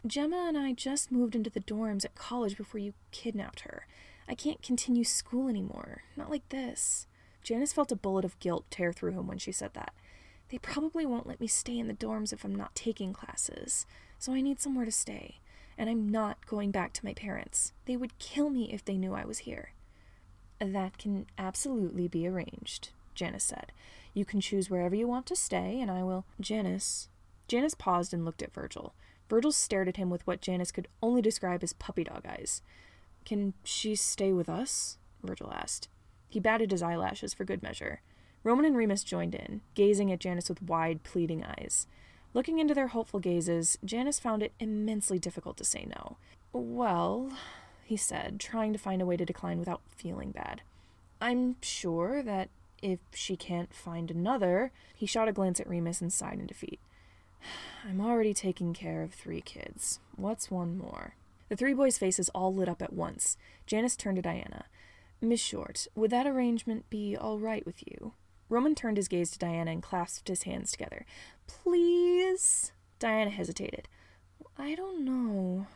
Gemma and I just moved into the dorms at college before you kidnapped her. I can't continue school anymore. Not like this. Janus felt a bullet of guilt tear through him when she said that. They probably won't let me stay in the dorms if I'm not taking classes, so I need somewhere to stay. And I'm not going back to my parents. They would kill me if they knew I was here. That can absolutely be arranged, Janus said. You can choose wherever you want to stay, and I will... Janus paused and looked at Virgil. Virgil stared at him with what Janus could only describe as puppy dog eyes. Can she stay with us? Virgil asked. He batted his eyelashes for good measure. Roman and Remus joined in, gazing at Janus with wide, pleading eyes. Looking into their hopeful gazes, Janus found it immensely difficult to say no. Well, he said, trying to find a way to decline without feeling bad. I'm sure that if she can't find another... He shot a glance at Remus and sighed in defeat. I'm already taking care of 3 kids. What's one more? The 3 boys' faces all lit up at once. Janus turned to Diana. Miss Short, would that arrangement be all right with you? Roman turned his gaze to Diana and clasped his hands together. Please? Diana hesitated. I don't know.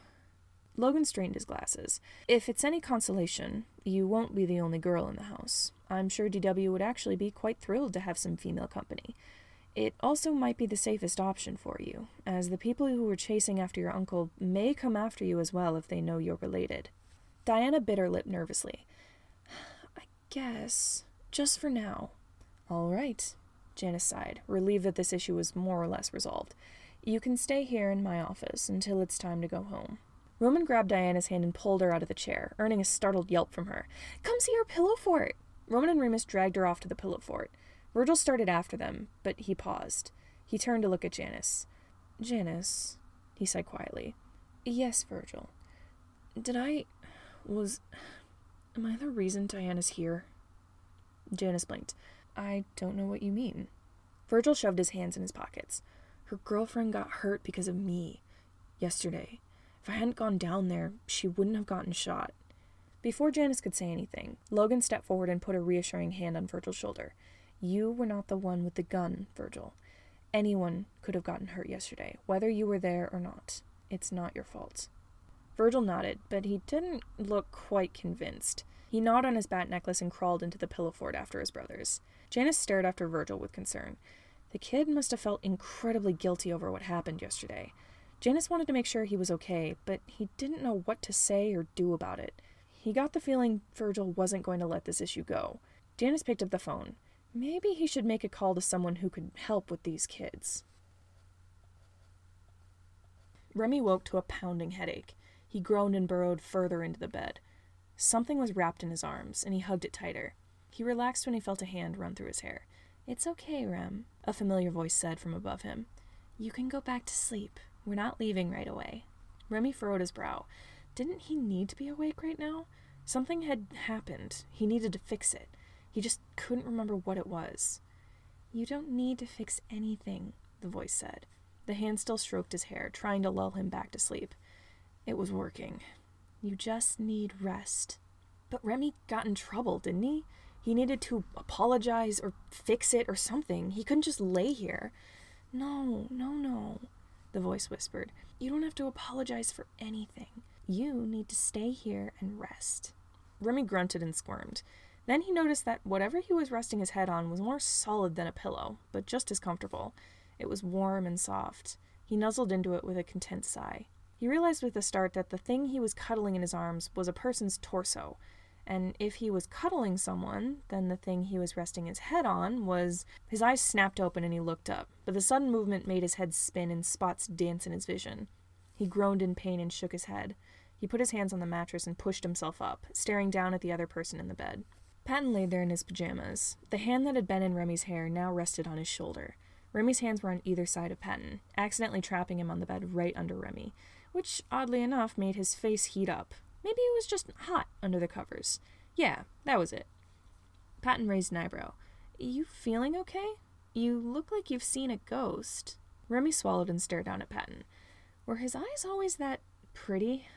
Logan strained his glasses. If it's any consolation, you won't be the only girl in the house. I'm sure DW would actually be quite thrilled to have some female company. It also might be the safest option for you, as the people who were chasing after your uncle may come after you as well if they know you're related. Diana bit her lip nervously. I guess. Just for now. All right, Janus sighed, relieved that this issue was more or less resolved. You can stay here in my office until it's time to go home. Roman grabbed Diana's hand and pulled her out of the chair, earning a startled yelp from her. Come see our pillow fort! Roman and Remus dragged her off to the pillow fort. Virgil started after them, but he paused. He turned to look at Janus. Janus, he said quietly. Yes, Virgil. Am I the reason Diana's here? Janus blinked. I don't know what you mean. Virgil shoved his hands in his pockets. Her girlfriend got hurt because of me. Yesterday. If I hadn't gone down there, she wouldn't have gotten shot. Before Janus could say anything, Logan stepped forward and put a reassuring hand on Virgil's shoulder. You were not the one with the gun, Virgil. Anyone could have gotten hurt yesterday, whether you were there or not. It's not your fault. Virgil nodded, but he didn't look quite convinced. He gnawed on his bat necklace and crawled into the pillow fort after his brothers. Janus stared after Virgil with concern. The kid must have felt incredibly guilty over what happened yesterday. Janus wanted to make sure he was okay, but he didn't know what to say or do about it. He got the feeling Virgil wasn't going to let this issue go. Janus picked up the phone. Maybe he should make a call to someone who could help with these kids. Remy woke to a pounding headache. He groaned and burrowed further into the bed. Something was wrapped in his arms, and he hugged it tighter. He relaxed when he felt a hand run through his hair. "It's okay, Rem," a familiar voice said from above him. "You can go back to sleep. We're not leaving right away." Remy furrowed his brow. Didn't he need to be awake right now? Something had happened. He needed to fix it. He just couldn't remember what it was. "You don't need to fix anything," the voice said. The hand still stroked his hair, trying to lull him back to sleep. It was working. "You just need rest." But Remy got in trouble, didn't he? He needed to apologize or fix it or something. He couldn't just lay here. No, the voice whispered. "You don't have to apologize for anything. You need to stay here and rest." Remy grunted and squirmed. Then he noticed that whatever he was resting his head on was more solid than a pillow, but just as comfortable. It was warm and soft. He nuzzled into it with a content sigh. He realized with a start that the thing he was cuddling in his arms was a person's torso, and if he was cuddling someone, then the thing he was resting his head on was... His eyes snapped open and he looked up, but the sudden movement made his head spin and spots dance in his vision. He groaned in pain and shook his head. He put his hands on the mattress and pushed himself up, staring down at the other person in the bed. Patton laid there in his pajamas. The hand that had been in Remy's hair now rested on his shoulder. Remy's hands were on either side of Patton, accidentally trapping him on the bed right under Remy, which, oddly enough, made his face heat up. Maybe it was just hot under the covers. Yeah, that was it. Patton raised an eyebrow. "You feeling okay? You look like you've seen a ghost." Remy swallowed and stared down at Patton. Were his eyes always that pretty?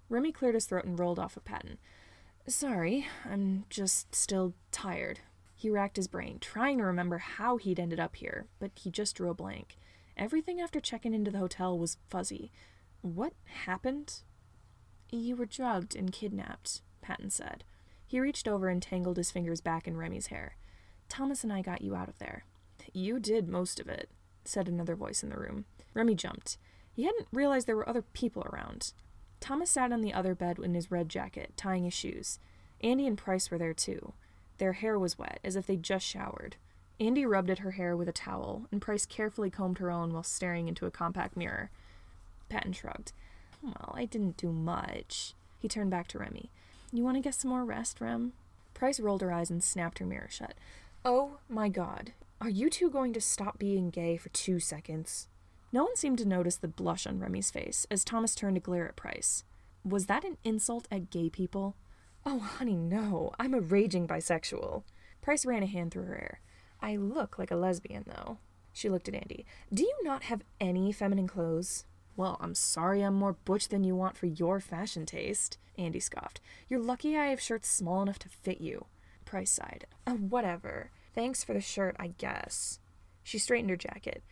Remy cleared his throat and rolled off of Patton. "Sorry, I'm just still tired." He racked his brain, trying to remember how he'd ended up here, but he just drew a blank. Everything after checking into the hotel was fuzzy. What happened? "You were drugged and kidnapped," Patton said. He reached over and tangled his fingers back in Remy's hair. "Thomas and I got you out of there." "You did most of it," said another voice in the room. Remy jumped. He hadn't realized there were other people around. Thomas sat on the other bed in his red jacket, tying his shoes. Andy and Price were there too. Their hair was wet, as if they'd just showered. Andy rubbed at her hair with a towel, and Price carefully combed her own while staring into a compact mirror. Patton shrugged. "Well, I didn't do much." He turned back to Remy. "You want to get some more rest, Rem?" Price rolled her eyes and snapped her mirror shut. "Oh my God. Are you two going to stop being gay for 2 seconds? No one seemed to notice the blush on Remy's face as Thomas turned to glare at Price. Was that an insult at gay people? "Oh, honey, no. I'm a raging bisexual." Price ran a hand through her hair. "I look like a lesbian, though." She looked at Andy. "Do you not have any feminine clothes?" "Well, I'm sorry I'm more butch than you want for your fashion taste," Andy scoffed. "You're lucky I have shirts small enough to fit you." Price sighed. Whatever. Thanks for the shirt, I guess." She straightened her jacket.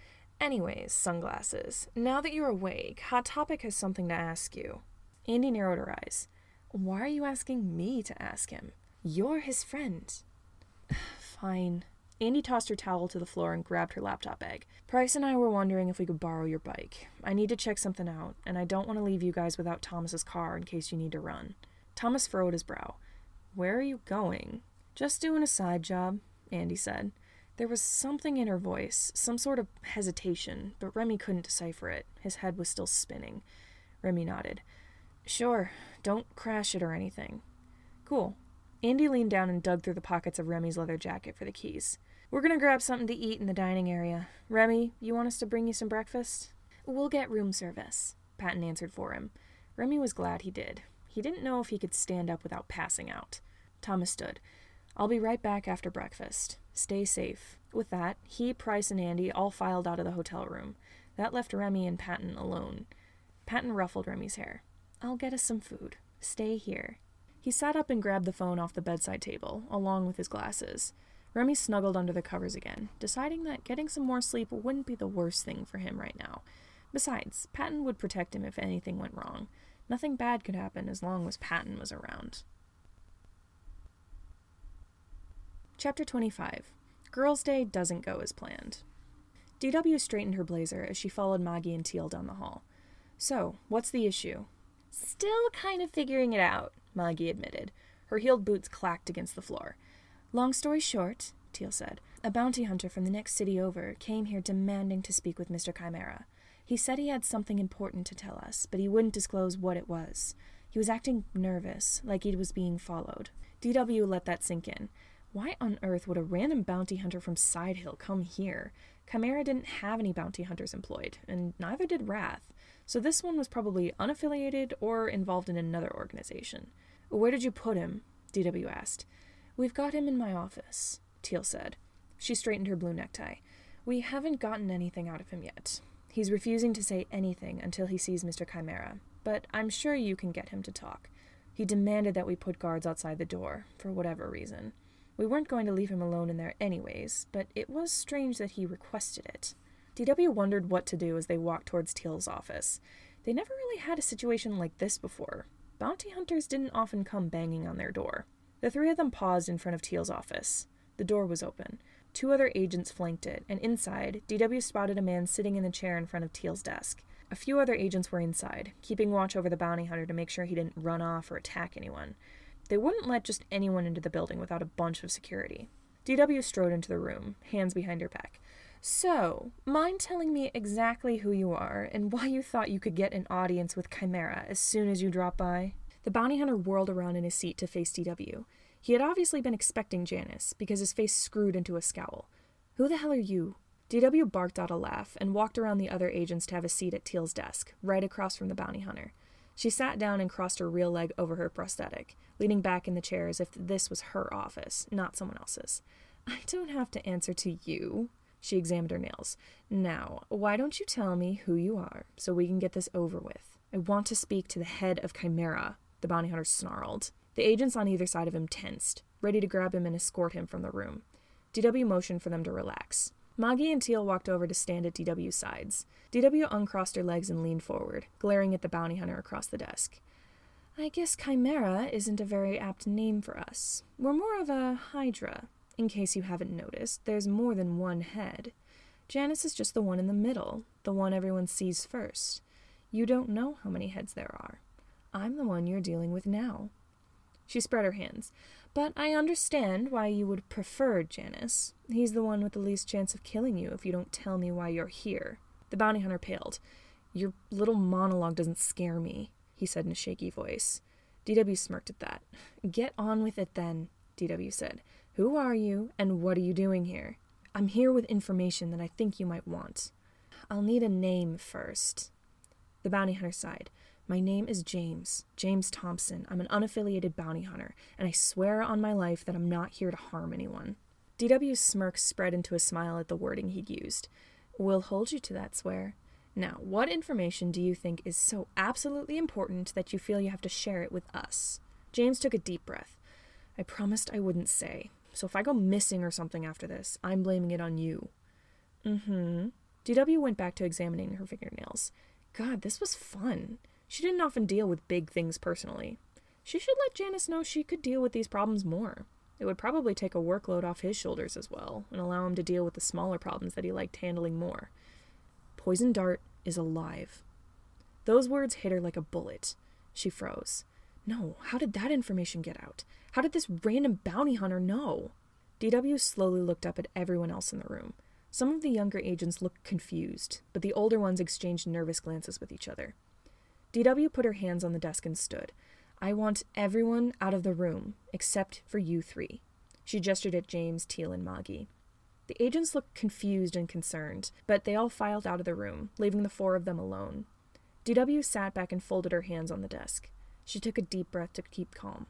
"Anyways, sunglasses. Now that you're awake, Hot Topic has something to ask you." Andy narrowed her eyes. "Why are you asking me to ask him? You're his friend." "Fine." Andy tossed her towel to the floor and grabbed her laptop bag. "Price and I were wondering if we could borrow your bike. I need to check something out, and I don't want to leave you guys without Thomas's car in case you need to run." Thomas furrowed his brow. "Where are you going?" "Just doing a side job," Andy said. There was something in her voice, some sort of hesitation, but Remy couldn't decipher it. His head was still spinning. Remy nodded. "Sure, don't crash it or anything." "Cool." Andy leaned down and dug through the pockets of Remy's leather jacket for the keys. "We're gonna grab something to eat in the dining area. Remy, you want us to bring you some breakfast?" "We'll get room service," Patton answered for him. Remy was glad he did. He didn't know if he could stand up without passing out. Thomas stood. "I'll be right back after breakfast. Stay safe." With that, he, Price, and Andy all filed out of the hotel room. That left Remy and Patton alone. Patton ruffled Remy's hair. "I'll get us some food. Stay here." He sat up and grabbed the phone off the bedside table, along with his glasses. Remy snuggled under the covers again, deciding that getting some more sleep wouldn't be the worst thing for him right now. Besides, Patton would protect him if anything went wrong. Nothing bad could happen as long as Patton was around. Chapter 25. Girls' Day doesn't go as planned. DW straightened her blazer as she followed Maggie and Teal down the hall. So, what's the issue? Still kind of figuring it out, Maggie admitted. Her heeled boots clacked against the floor. Long story short, Teal said, a bounty hunter from the next city over came here demanding to speak with Mr. Chimera. He said he had something important to tell us, but he wouldn't disclose what it was. He was acting nervous, like he was being followed. DW let that sink in. Why on earth would a random bounty hunter from Side Hill come here? Chimera didn't have any bounty hunters employed, and neither did Wrath, so this one was probably unaffiliated or involved in another organization. Where did you put him? DW asked. We've got him in my office, Teal said. She straightened her blue necktie. We haven't gotten anything out of him yet. He's refusing to say anything until he sees Mr. Chimera, but I'm sure you can get him to talk. He demanded that we put guards outside the door, for whatever reason. We weren't going to leave him alone in there anyways, but it was strange that he requested it. DW wondered what to do as they walked towards Teal's office. They never really had a situation like this before. Bounty hunters didn't often come banging on their door. The three of them paused in front of Teal's office. The door was open. 2 other agents flanked it, and inside, DW spotted a man sitting in a chair in front of Teal's desk. A few other agents were inside, keeping watch over the bounty hunter to make sure he didn't run off or attack anyone. They wouldn't let just anyone into the building without a bunch of security. DW strode into the room, hands behind her back. So, mind telling me exactly who you are and why you thought you could get an audience with Chimera as soon as you dropped by? The bounty hunter whirled around in his seat to face DW. He had obviously been expecting Janus, because his face screwed into a scowl. Who the hell are you? DW barked out a laugh and walked around the other agents to have a seat at Teal's desk, right across from the bounty hunter. She sat down and crossed her real leg over her prosthetic, leaning back in the chair as if this was her office, not someone else's. I don't have to answer to you. She examined her nails. Now, why don't you tell me who you are, so we can get this over with? I want to speak to the head of Chimera, the bounty hunter snarled. The agents on either side of him tensed, ready to grab him and escort him from the room. DW motioned for them to relax. Maggie and Teal walked over to stand at DW's sides. DW uncrossed her legs and leaned forward, glaring at the bounty hunter across the desk. I guess Chimera isn't a very apt name for us. We're more of a Hydra. In case you haven't noticed, there's more than one head. Janus is just the one in the middle, the one everyone sees first. You don't know how many heads there are. I'm the one you're dealing with now. She spread her hands. But I understand why you would prefer Janus. He's the one with the least chance of killing you if you don't tell me why you're here. The bounty hunter paled. Your little monologue doesn't scare me, he said in a shaky voice. DW smirked at that. Get on with it then, DW said. Who are you, and what are you doing here? I'm here with information that I think you might want. I'll need a name first. The bounty hunter sighed. My name is James Thompson. I'm an unaffiliated bounty hunter, and I swear on my life that I'm not here to harm anyone. DW's smirk spread into a smile at the wording he'd used. We'll hold you to that swear. Now, what information do you think is so absolutely important that you feel you have to share it with us? James took a deep breath. I promised I wouldn't say, so if I go missing or something after this, I'm blaming it on you. DW went back to examining her fingernails. God, this was fun. She didn't often deal with big things personally. She should let Janus know she could deal with these problems more. It would probably take a workload off his shoulders as well, and allow him to deal with the smaller problems that he liked handling more. Poison Dart is alive. Those words hit her like a bullet. She froze. No, how did that information get out? How did this random bounty hunter know? DW slowly looked up at everyone else in the room. Some of the younger agents looked confused, but the older ones exchanged nervous glances with each other. DW put her hands on the desk and stood. I want everyone out of the room, except for you 3. She gestured at James, Teal, and Maggie. The agents looked confused and concerned, but they all filed out of the room, leaving the 4 of them alone. DW sat back and folded her hands on the desk. She took a deep breath to keep calm.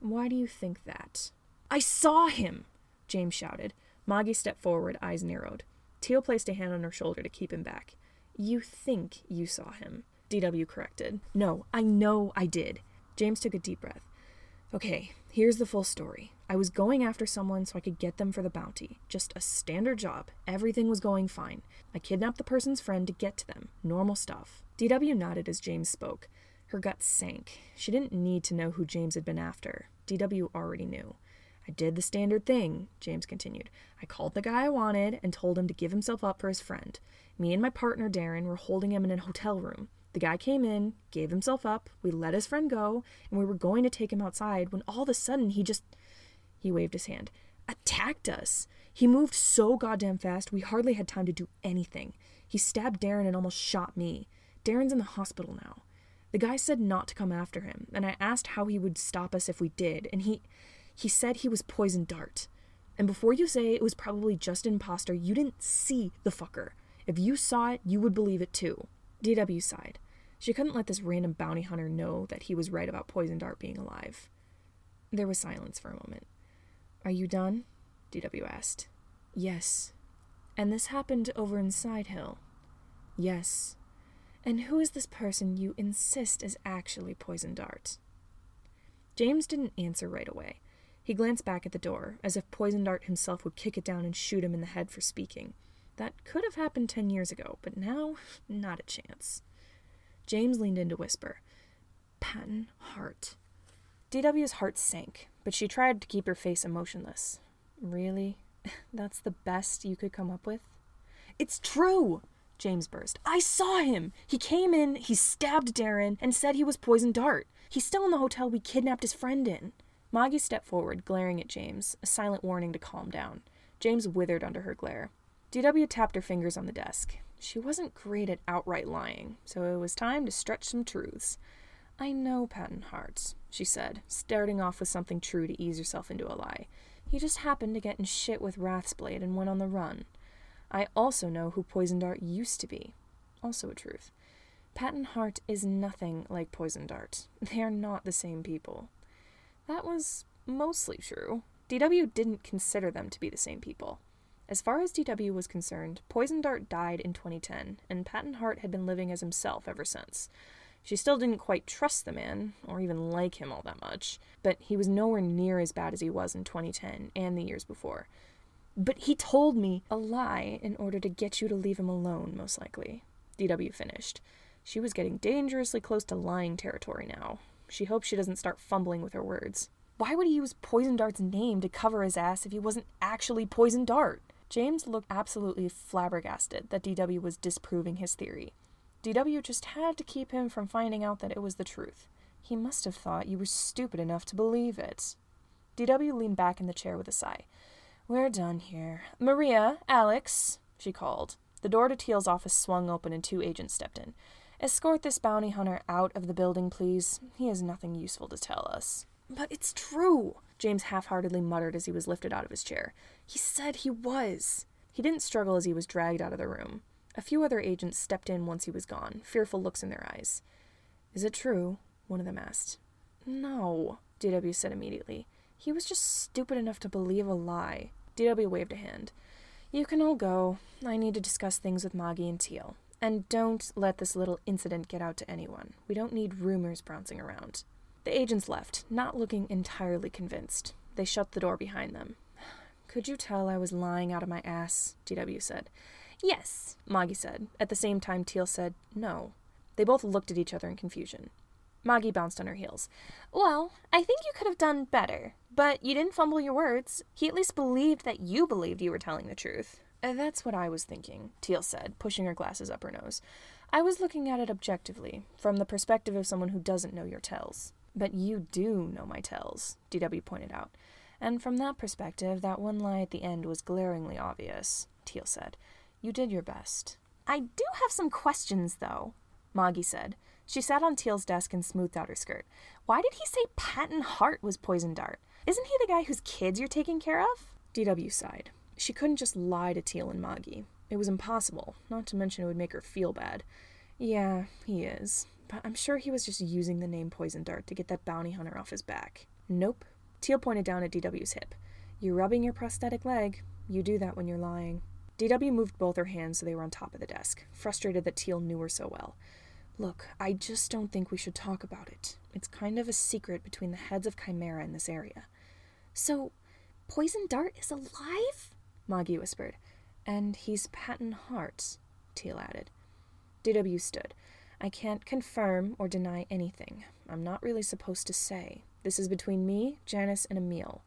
Why do you think that? I saw him! James shouted. Maggie stepped forward, eyes narrowed. Teal placed a hand on her shoulder to keep him back. You think you saw him, DW corrected. No, I know I did. James took a deep breath. Okay, here's the full story. I was going after someone so I could get them for the bounty. Just a standard job. Everything was going fine. I kidnapped the person's friend to get to them. Normal stuff. DW nodded as James spoke. Her gut sank. She didn't need to know who James had been after. DW already knew. I did the standard thing, James continued. I called the guy I wanted and told him to give himself up for his friend. Me and my partner, Darren, were holding him in a hotel room. The guy came in, gave himself up, we let his friend go, and we were going to take him outside when all of a sudden he waved his hand, attacked us. He moved so goddamn fast, we hardly had time to do anything. He stabbed Darren and almost shot me. Darren's in the hospital now. The guy said not to come after him, and I asked how he would stop us if we did, and he said he was Poison Dart. And before you say it was probably just an imposter, you didn't see the fucker. If you saw it, you would believe it too. DW sighed. She couldn't let this random bounty hunter know that he was right about Poison Dart being alive. There was silence for a moment. Are you done? DW asked. Yes. And this happened over in Side Hill? Yes. And who is this person you insist is actually Poison Dart? James didn't answer right away. He glanced back at the door, as if Poison Dart himself would kick it down and shoot him in the head for speaking. That could have happened 10 years ago, but now, not a chance. James leaned in to whisper, Patton Hart. DW's heart sank, but she tried to keep her face emotionless. Really? That's the best you could come up with? It's true! James burst. I saw him! He came in, he stabbed Darren, and said he was Poison Dart. He's still in the hotel we kidnapped his friend in. Moggy stepped forward, glaring at James, a silent warning to calm down. James withered under her glare. DW tapped her fingers on the desk. She wasn't great at outright lying, so it was time to stretch some truths. I know Patton Hart, she said, starting off with something true to ease herself into a lie. He just happened to get in shit with Rathsblade and went on the run. I also know who Poison Dart used to be. Also a truth. Patton Hart is nothing like Poison Dart. They are not the same people. That was mostly true. DW didn't consider them to be the same people. As far as DW was concerned, Poison Dart died in 2010, and Patton Hart had been living as himself ever since. She still didn't quite trust the man, or even like him all that much, but he was nowhere near as bad as he was in 2010 and the years before. But he told me a lie in order to get you to leave him alone, most likely. DW finished. She was getting dangerously close to lying territory now. She hoped she doesn't start fumbling with her words. Why would he use Poison Dart's name to cover his ass if he wasn't actually Poison Dart? James looked absolutely flabbergasted that DW was disproving his theory. DW just had to keep him from finding out that it was the truth. He must have thought you were stupid enough to believe it. DW leaned back in the chair with a sigh. We're done here. Maria, Alex, she called. The door to Teal's office swung open and 2 agents stepped in. Escort this bounty hunter out of the building, please. He has nothing useful to tell us. But it's true, James half-heartedly muttered as he was lifted out of his chair. He said he was. He didn't struggle as he was dragged out of the room. A few other agents stepped in once he was gone, fearful looks in their eyes. Is it true? One of them asked. No, DW said immediately. He was just stupid enough to believe a lie. DW waved a hand. You can all go. I need to discuss things with Moggy and Teal. And don't let this little incident get out to anyone. We don't need rumors bouncing around. The agents left, not looking entirely convinced. They shut the door behind them. Could you tell I was lying out of my ass? DW said. Yes, Moggy said. At the same time, Teal said no. They both looked at each other in confusion. Moggy bounced on her heels. Well, I think you could have done better, but you didn't fumble your words. He at least believed that you believed you were telling the truth. That's what I was thinking, Teal said, pushing her glasses up her nose. I was looking at it objectively, from the perspective of someone who doesn't know your tells. But you do know my tells, DW pointed out. And from that perspective, that one lie at the end was glaringly obvious, Teal said. You did your best. I do have some questions, though, Moggy said. She sat on Teal's desk and smoothed out her skirt. Why did he say Patton Hart was Poison Dart? Isn't he the guy whose kids you're taking care of? DW sighed. She couldn't just lie to Teal and Moggy. It was impossible, not to mention it would make her feel bad. Yeah, he is. But I'm sure he was just using the name Poison Dart to get that bounty hunter off his back. Nope. Teal pointed down at DW's hip. You're rubbing your prosthetic leg. You do that when you're lying. DW moved both her hands so they were on top of the desk, frustrated that Teal knew her so well. Look, I just don't think we should talk about it. It's kind of a secret between the heads of Chimera in this area. So, Poison Dart is alive? Moggy whispered. And he's Patton Hart, Teal added. DW stood. I can't confirm or deny anything. I'm not really supposed to say. This is between me, Janus, and Emil.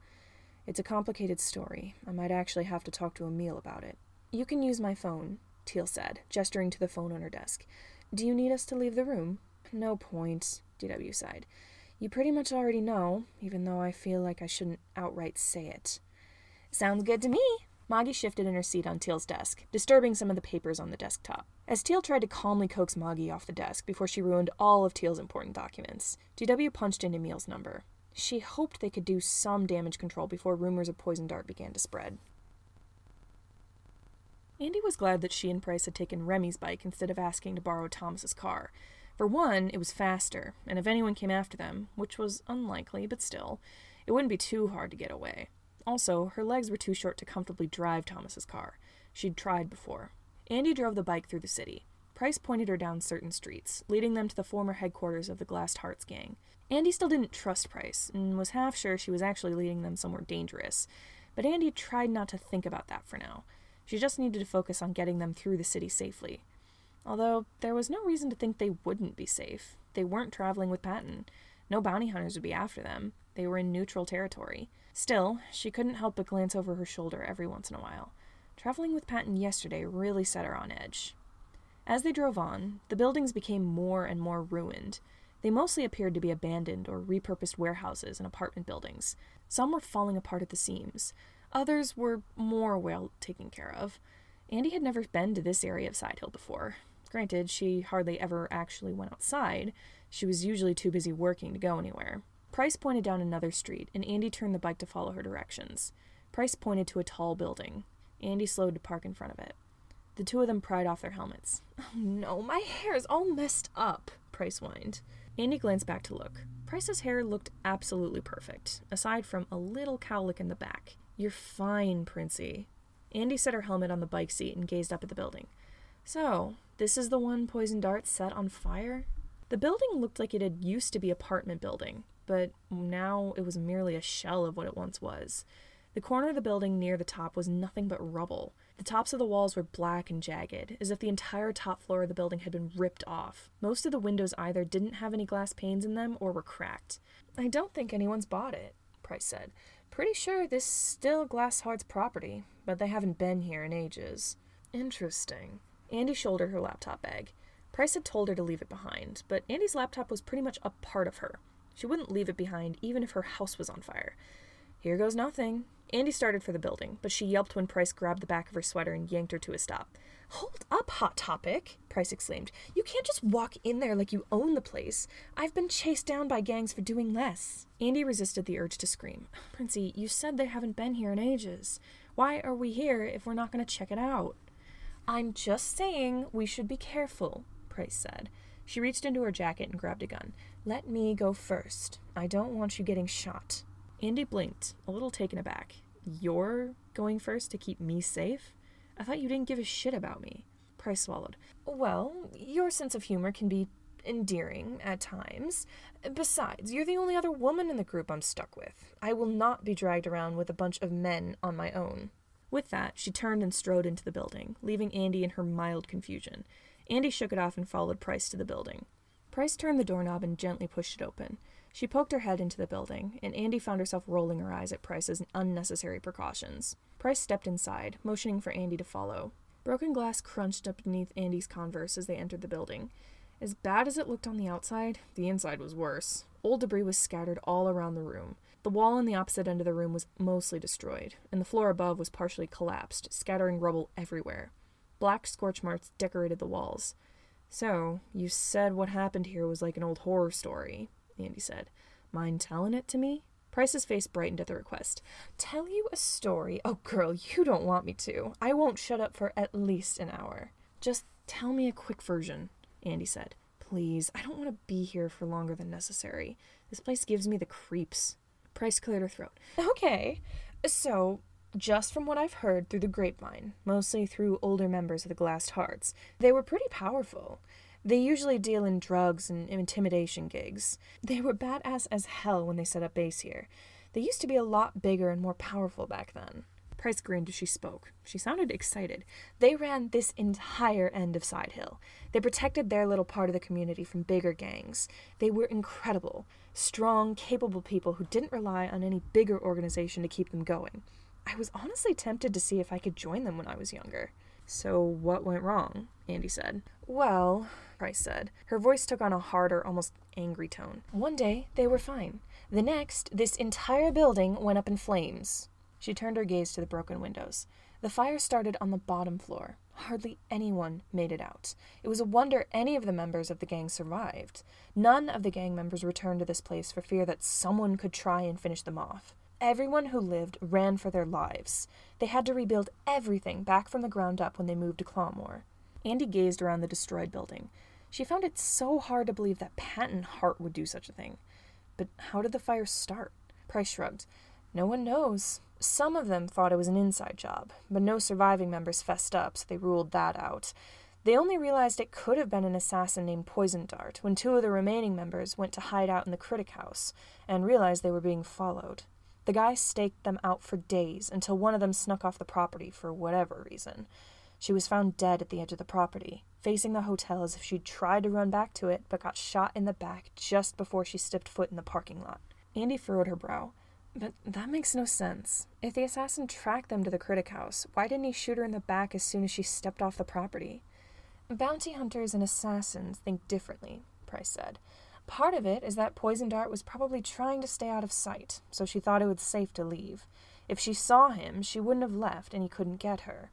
It's a complicated story. I might actually have to talk to Emil about it. You can use my phone, Teal said, gesturing to the phone on her desk. Do you need us to leave the room? No point, DW sighed. You pretty much already know, even though I feel like I shouldn't outright say it. Sounds good to me. Moggy shifted in her seat on Teal's desk, disturbing some of the papers on the desktop. As Teal tried to calmly coax Moggy off the desk before she ruined all of Teal's important documents, DW punched in Emil's number. She hoped they could do some damage control before rumors of Poison Dart began to spread. Andy was glad that she and Price had taken Remy's bike instead of asking to borrow Thomas's car. For one, it was faster, and if anyone came after them, which was unlikely, but still, it wouldn't be too hard to get away. Also, her legs were too short to comfortably drive Thomas's car. She'd tried before. Andy drove the bike through the city. Price pointed her down certain streets, leading them to the former headquarters of the Glassed Hearts gang. Andy still didn't trust Price, and was half sure she was actually leading them somewhere dangerous. But Andy tried not to think about that for now. She just needed to focus on getting them through the city safely. Although, there was no reason to think they wouldn't be safe. They weren't traveling with Patton. No bounty hunters would be after them. They were in neutral territory. Still, she couldn't help but glance over her shoulder every once in a while. Traveling with Patton yesterday really set her on edge. As they drove on, the buildings became more and more ruined. They mostly appeared to be abandoned or repurposed warehouses and apartment buildings. Some were falling apart at the seams. Others were more well taken care of. Andy had never been to this area of Side Hill before. Granted, she hardly ever actually went outside. She was usually too busy working to go anywhere. Price pointed down another street, and Andy turned the bike to follow her directions. Price pointed to a tall building. Andy slowed to park in front of it. The two of them pried off their helmets. Oh no, my hair's all messed up, Price whined. Andy glanced back to look. Price's hair looked absolutely perfect, aside from a little cowlick in the back. You're fine, Princey. Andy set her helmet on the bike seat and gazed up at the building. So, this is the one Poison Dart set on fire? The building looked like it had used to be an apartment building, but now it was merely a shell of what it once was. The corner of the building near the top was nothing but rubble. The tops of the walls were black and jagged, as if the entire top floor of the building had been ripped off. Most of the windows either didn't have any glass panes in them or were cracked. I don't think anyone's bought it, Price said. Pretty sure this is still Glassed Hearts property, but they haven't been here in ages. Interesting. Andy shouldered her laptop bag. Price had told her to leave it behind, but Andy's laptop was pretty much a part of her. She wouldn't leave it behind even if her house was on fire. Here goes nothing. Andy started for the building, but she yelped when Price grabbed the back of her sweater and yanked her to a stop. Hold up, Hot Topic, Price exclaimed. You can't just walk in there like you own the place. I've been chased down by gangs for doing less. Andy resisted the urge to scream. Princey, you said they haven't been here in ages. Why are we here if we're not going to check it out? I'm just saying we should be careful, Price said. She reached into her jacket and grabbed a gun. Let me go first. I don't want you getting shot. Andy blinked, a little taken aback. You're going first to keep me safe? I thought you didn't give a shit about me. Price swallowed. Well, your sense of humor can be endearing at times. Besides, you're the only other woman in the group I'm stuck with. I will not be dragged around with a bunch of men on my own. With that, she turned and strode into the building, leaving Andy in her mild confusion. Andy shook it off and followed Price to the building. Price turned the doorknob and gently pushed it open. She poked her head into the building, and Andy found herself rolling her eyes at Price's unnecessary precautions. Price stepped inside, motioning for Andy to follow. Broken glass crunched up beneath Andy's Converse as they entered the building. As bad as it looked on the outside, the inside was worse. Old debris was scattered all around the room. The wall on the opposite end of the room was mostly destroyed, and the floor above was partially collapsed, scattering rubble everywhere. Black scorch marks decorated the walls. So, you said what happened here was like an old horror story, Andy said. Mind telling it to me? Price's face brightened at the request. Tell you a story? Oh, girl, you don't want me to. I won't shut up for at least an hour. Just tell me a quick version, Andy said. Please, I don't want to be here for longer than necessary. This place gives me the creeps. Price cleared her throat. Okay, so, just from what I've heard through the grapevine, mostly through older members of the Glassed Hearts, they were pretty powerful. They usually deal in drugs and intimidation gigs. They were badass as hell when they set up base here. They used to be a lot bigger and more powerful back then. Price grinned as she spoke. She sounded excited. They ran this entire end of Side Hill. They protected their little part of the community from bigger gangs. They were incredible, strong, capable people who didn't rely on any bigger organization to keep them going. I was honestly tempted to see if I could join them when I was younger. So what went wrong? Andy said. Well, Price said. Her voice took on a harder, almost angry tone. One day, they were fine. The next, this entire building went up in flames. She turned her gaze to the broken windows. The fire started on the bottom floor. Hardly anyone made it out. It was a wonder any of the members of the gang survived. None of the gang members returned to this place for fear that someone could try and finish them off. Everyone who lived ran for their lives. They had to rebuild everything back from the ground up when they moved to Clawmore. Andy gazed around the destroyed building. She found it so hard to believe that Patton Hart would do such a thing. But how did the fire start? Price shrugged. No one knows. Some of them thought it was an inside job, but no surviving members fessed up, so they ruled that out. They only realized it could have been an assassin named Poison Dart when 2 of the remaining members went to hide out in the Critic House and realized they were being followed. The guy staked them out for days until one of them snuck off the property for whatever reason. She was found dead at the edge of the property, facing the hotel as if she'd tried to run back to it but got shot in the back just before she stepped foot in the parking lot. Andy furrowed her brow. But that makes no sense. If the assassin tracked them to the Critic House, why didn't he shoot her in the back as soon as she stepped off the property? Bounty hunters and assassins think differently, Price said. Part of it is that Poison Dart was probably trying to stay out of sight, so she thought it was safe to leave. If she saw him, she wouldn't have left and he couldn't get her.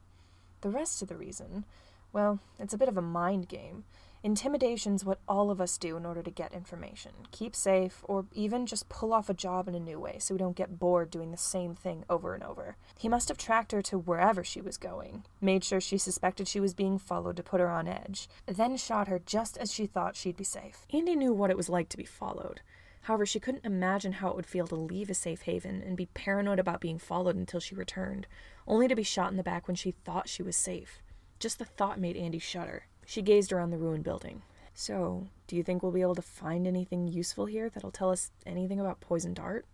The rest of the reason, well, it's a bit of a mind game. Intimidation's what all of us do in order to get information, keep safe, or even just pull off a job in a new way so we don't get bored doing the same thing over and over. He must have tracked her to wherever she was going, made sure she suspected she was being followed to put her on edge, then shot her just as she thought she'd be safe. Andy knew what it was like to be followed. However, she couldn't imagine how it would feel to leave a safe haven and be paranoid about being followed until she returned, only to be shot in the back when she thought she was safe. Just the thought made Andy shudder. She gazed around the ruined building. So, do you think we'll be able to find anything useful here that'll tell us anything about Poison Dart?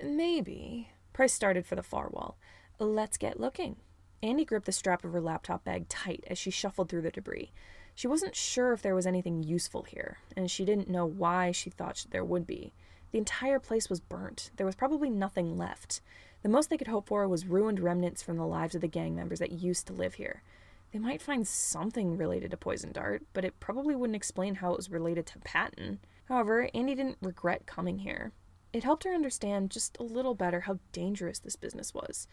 Maybe. Price started for the far wall. Let's get looking. Andy gripped the strap of her laptop bag tight as she shuffled through the debris. She wasn't sure if there was anything useful here, and she didn't know why she thought there would be. The entire place was burnt. There was probably nothing left. The most they could hope for was ruined remnants from the lives of the gang members that used to live here. They might find something related to Poison Dart, but it probably wouldn't explain how it was related to Patton. However, Andy didn't regret coming here. It helped her understand just a little better how dangerous this business was.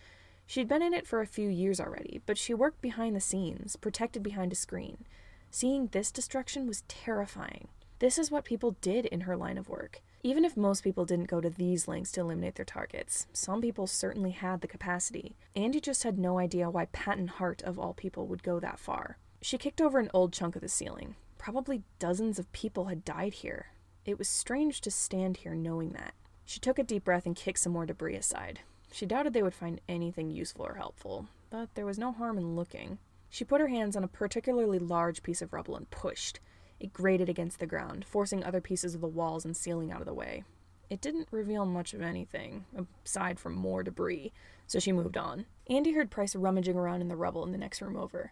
She'd been in it for a few years already, but she worked behind the scenes, protected behind a screen. Seeing this destruction was terrifying. This is what people did in her line of work. Even if most people didn't go to these lengths to eliminate their targets, some people certainly had the capacity. Andy just had no idea why Patton Hart, of all people, would go that far. She kicked over an old chunk of the ceiling. Probably dozens of people had died here. It was strange to stand here knowing that. She took a deep breath and kicked some more debris aside. She doubted they would find anything useful or helpful, but there was no harm in looking. She put her hands on a particularly large piece of rubble and pushed. It grated against the ground, forcing other pieces of the walls and ceiling out of the way. It didn't reveal much of anything, aside from more debris, so she moved on. Andy heard Price rummaging around in the rubble in the next room over.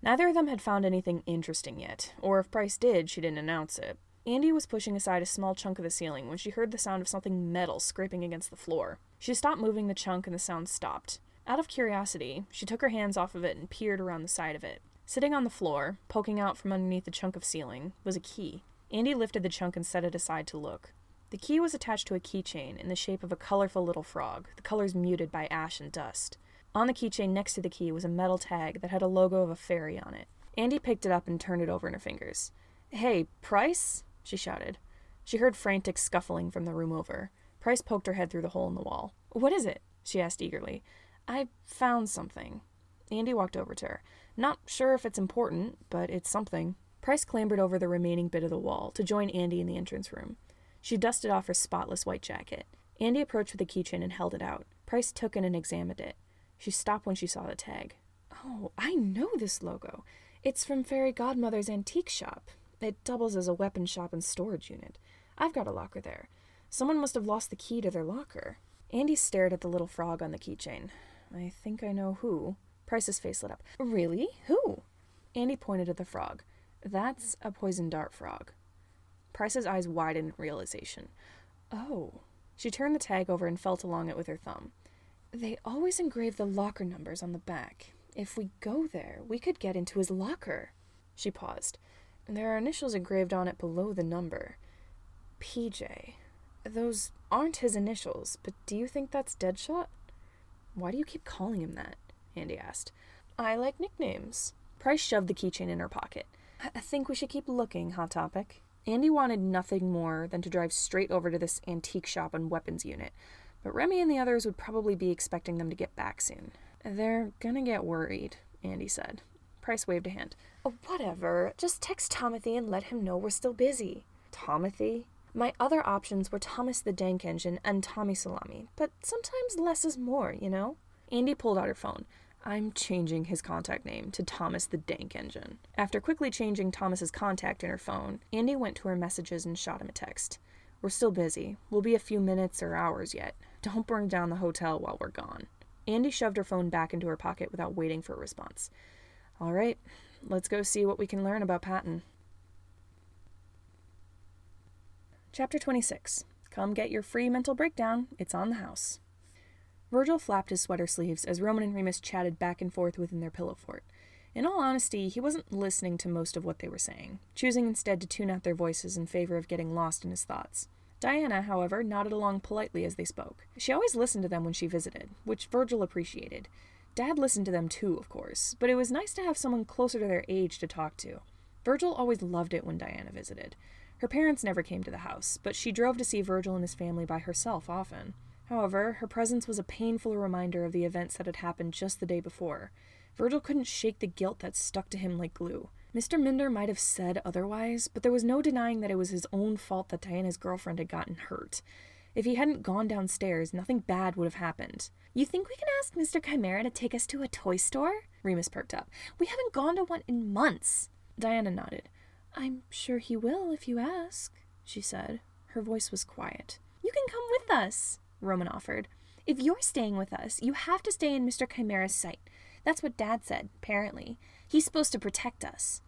Neither of them had found anything interesting yet, or if Price did, she didn't announce it. Andy was pushing aside a small chunk of the ceiling when she heard the sound of something metal scraping against the floor. She stopped moving the chunk and the sound stopped. Out of curiosity, she took her hands off of it and peered around the side of it. Sitting on the floor, poking out from underneath the chunk of ceiling, was a key. Andy lifted the chunk and set it aside to look. The key was attached to a keychain in the shape of a colorful little frog, the colors muted by ash and dust. On the keychain next to the key was a metal tag that had a logo of a fairy on it. Andy picked it up and turned it over in her fingers. "Hey, Price?" she shouted. She heard frantic scuffling from the room over. Price poked her head through the hole in the wall. "What is it?" she asked eagerly. "I found something." Andy walked over to her. "Not sure if it's important, but it's something." Price clambered over the remaining bit of the wall to join Andy in the entrance room. She dusted off her spotless white jacket. Andy approached with the keychain and held it out. Price took it and examined it. She stopped when she saw the tag. "Oh, I know this logo. It's from Fairy Godmother's antique shop. It doubles as a weapon shop and storage unit. I've got a locker there. Someone must have lost the key to their locker." Andy stared at the little frog on the keychain. I think I know who. Price's face lit up. Really? Who? Andy pointed at the frog. That's a poison dart frog. Price's eyes widened in realization. Oh. She turned the tag over and felt along it with her thumb. They always engrave the locker numbers on the back. If we go there, we could get into his locker. She paused. There are initials engraved on it below the number. PJ. Those aren't his initials, but do you think that's Deadshot? Why do you keep calling him that? Andy asked. I like nicknames. Price shoved the keychain in her pocket. I think we should keep looking, Hot Topic. Andy wanted nothing more than to drive straight over to this antique shop and weapons unit, but Remy and the others would probably be expecting them to get back soon. They're gonna get worried, Andy said. Price waved a hand. Oh, whatever. Just text Tomothy and let him know we're still busy. Tomothy? My other options were Thomas the Dank Engine and Tommy Salami, but sometimes less is more, you know? Andy pulled out her phone. I'm changing his contact name to Thomas the Dank Engine. After quickly changing Thomas's contact in her phone, Andy went to her messages and shot him a text. We're still busy. We'll be a few minutes or hours yet. Don't burn down the hotel while we're gone. Andy shoved her phone back into her pocket without waiting for a response. All right, let's go see what we can learn about Patton. Chapter 26. Come get your free mental breakdown. It's on the house. Virgil flapped his sweater sleeves as Roman and Remus chatted back and forth within their pillow fort. In all honesty, he wasn't listening to most of what they were saying, choosing instead to tune out their voices in favor of getting lost in his thoughts. Diana, however, nodded along politely as they spoke. She always listened to them when she visited, which Virgil appreciated. Dad listened to them too, of course, but it was nice to have someone closer to their age to talk to. Virgil always loved it when Diana visited. Her parents never came to the house, but she drove to see Virgil and his family by herself often. However, her presence was a painful reminder of the events that had happened just the day before. Virgil couldn't shake the guilt that stuck to him like glue. Mr. Minder might have said otherwise, but there was no denying that it was his own fault that Diana's girlfriend had gotten hurt. If he hadn't gone downstairs, nothing bad would have happened. You think we can ask Mr. Chimera to take us to a toy store? Remus perked up. We haven't gone to one in months. Diana nodded. I'm sure he will if you ask, she said. Her voice was quiet. You can come with us, Roman offered. If you're staying with us, you have to stay in Mr. Chimera's sight. That's what Dad said, apparently. He's supposed to protect us.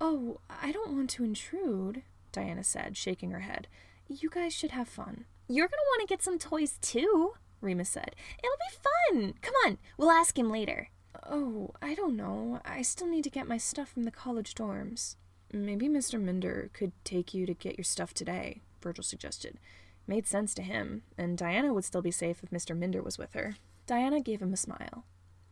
Oh, I don't want to intrude, Diana said, shaking her head. You guys should have fun. You're gonna want to get some toys too, Remus said. It'll be fun. Come on, we'll ask him later. Oh, I don't know. I still need to get my stuff from the college dorms. Maybe Mr. Minder could take you to get your stuff today, Virgil suggested. Made sense to him, and Diana would still be safe if Mr. Minder was with her. Diana gave him a smile.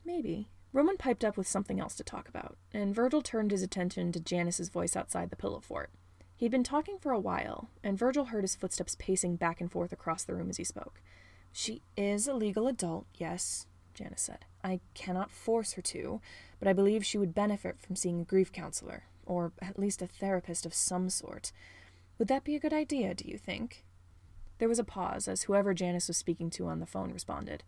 Maybe. Roman piped up with something else to talk about, and Virgil turned his attention to Janus's voice outside the pillow fort. He'd been talking for a while, and Virgil heard his footsteps pacing back and forth across the room as he spoke. She is a legal adult, yes, Janus said. I cannot force her to, but I believe she would benefit from seeing a grief counselor, or at least a therapist of some sort. Would that be a good idea, do you think? There was a pause as whoever Janus was speaking to on the phone responded.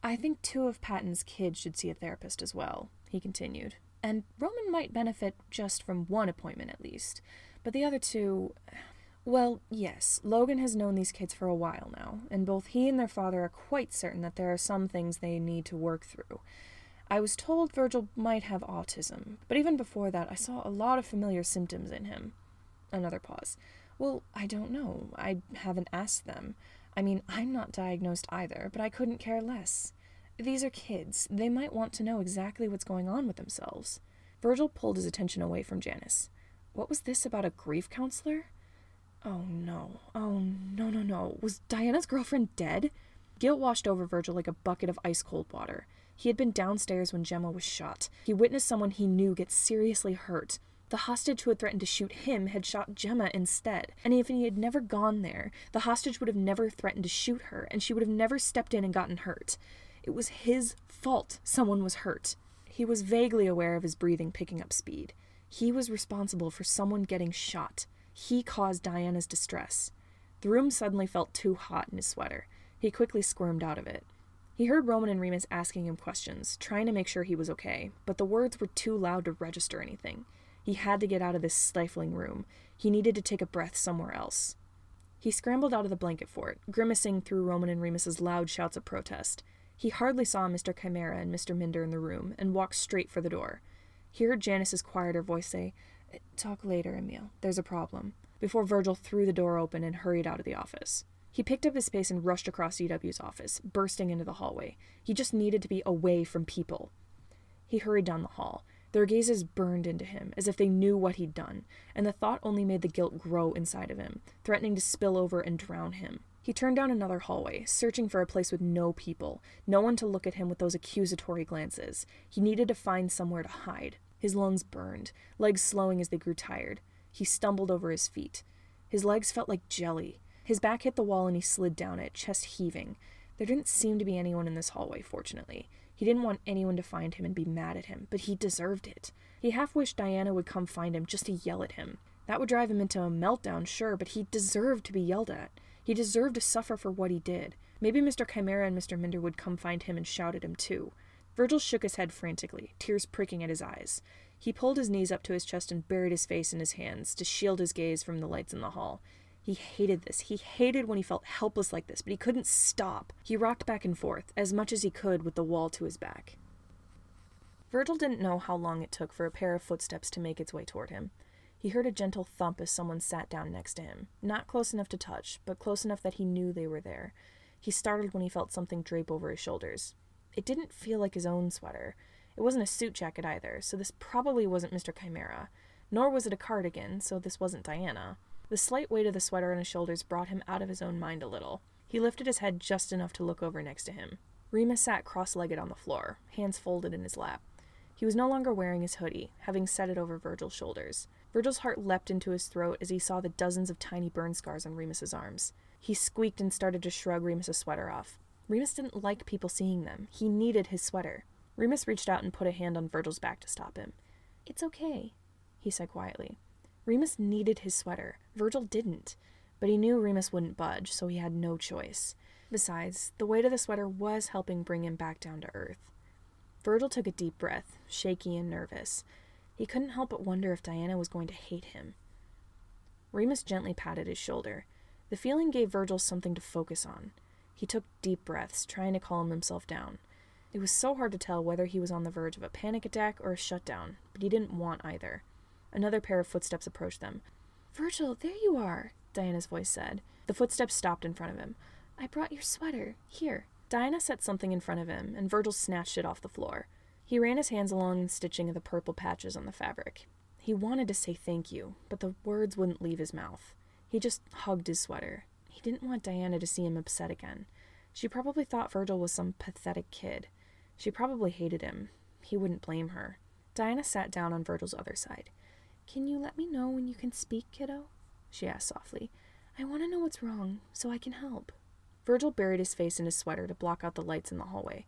I think 2 of Patton's kids should see a therapist as well, he continued. And Roman might benefit just from 1 appointment at least. But the other 2... Well, yes, Logan has known these kids for a while now, and both he and their father are quite certain that there are some things they need to work through. I was told Virgil might have autism, but even before that I saw a lot of familiar symptoms in him. Another pause. Well, I don't know. I haven't asked them. I mean, I'm not diagnosed either, but I couldn't care less. These are kids. They might want to know exactly what's going on with themselves. Virgil pulled his attention away from Janus. What was this about a grief counselor? Oh, no. Oh, no. Was Diana's girlfriend dead? Guilt washed over Virgil like a bucket of ice-cold water. He had been downstairs when Gemma was shot. He witnessed someone he knew get seriously hurt. The hostage who had threatened to shoot him had shot Gemma instead, and if he had never gone there, the hostage would have never threatened to shoot her, and she would have never stepped in and gotten hurt. It was his fault someone was hurt. He was vaguely aware of his breathing picking up speed. He was responsible for someone getting shot. He caused Diana's distress. The room suddenly felt too hot in his sweater. He quickly squirmed out of it. He heard Roman and Remus asking him questions, trying to make sure he was okay, but the words were too loud to register anything. He had to get out of this stifling room. He needed to take a breath somewhere else. He scrambled out of the blanket fort, grimacing through Roman and Remus's loud shouts of protest. He hardly saw Mr. Chimera and Mr. Minder in the room, and walked straight for the door. He heard Janus's quieter voice say, "Talk later, Emil. There's a problem," before Virgil threw the door open and hurried out of the office. He picked up his pace and rushed across EW's office, bursting into the hallway. He just needed to be away from people. He hurried down the hall. Their gazes burned into him, as if they knew what he'd done, and the thought only made the guilt grow inside of him, threatening to spill over and drown him. He turned down another hallway, searching for a place with no people, no one to look at him with those accusatory glances. He needed to find somewhere to hide. His lungs burned, legs slowing as they grew tired. He stumbled over his feet. His legs felt like jelly. His back hit the wall and he slid down it, chest heaving. There didn't seem to be anyone in this hallway, fortunately. He didn't want anyone to find him and be mad at him, but he deserved it. He half wished Diana would come find him just to yell at him. That would drive him into a meltdown, sure, but he deserved to be yelled at. He deserved to suffer for what he did. Maybe Mr. Chimera and Mr. Minder would come find him and shout at him too. Virgil shook his head frantically, tears pricking at his eyes. He pulled his knees up to his chest and buried his face in his hands to shield his gaze from the lights in the hall. He hated this. He hated when he felt helpless like this, but he couldn't stop. He rocked back and forth, as much as he could with the wall to his back. Virgil didn't know how long it took for a pair of footsteps to make its way toward him. He heard a gentle thump as someone sat down next to him, not close enough to touch, but close enough that he knew they were there. He startled when he felt something drape over his shoulders. It didn't feel like his own sweater. It wasn't a suit jacket either, so this probably wasn't Mr. Chimera. Nor was it a cardigan, so this wasn't Diana. The slight weight of the sweater on his shoulders brought him out of his own mind a little. He lifted his head just enough to look over next to him. Remy sat cross-legged on the floor, hands folded in his lap. He was no longer wearing his hoodie, having set it over Virgil's shoulders. Virgil's heart leapt into his throat as he saw the dozens of tiny burn scars on Remus's arms. He squeaked and started to shrug Remus's sweater off. Remus didn't like people seeing them. He needed his sweater. Remus reached out and put a hand on Virgil's back to stop him. "It's okay," he said quietly. Remus needed his sweater. Virgil didn't. But he knew Remus wouldn't budge, so he had no choice. Besides, the weight of the sweater was helping bring him back down to earth. Virgil took a deep breath, shaky and nervous. He couldn't help but wonder if Diana was going to hate him. Remus gently patted his shoulder. The feeling gave Virgil something to focus on. He took deep breaths, trying to calm himself down. It was so hard to tell whether he was on the verge of a panic attack or a shutdown, but he didn't want either. Another pair of footsteps approached them. "Virgil, there you are," Diana's voice said. The footsteps stopped in front of him. "I brought your sweater. Here." Diana set something in front of him, and Virgil snatched it off the floor. He ran his hands along the stitching of the purple patches on the fabric. He wanted to say thank you, but the words wouldn't leave his mouth. He just hugged his sweater. He didn't want Diana to see him upset again. She probably thought Virgil was some pathetic kid. She probably hated him. He wouldn't blame her. Diana sat down on Virgil's other side. "Can you let me know when you can speak, kiddo?" she asked softly. "I want to know what's wrong, so I can help." Virgil buried his face in his sweater to block out the lights in the hallway.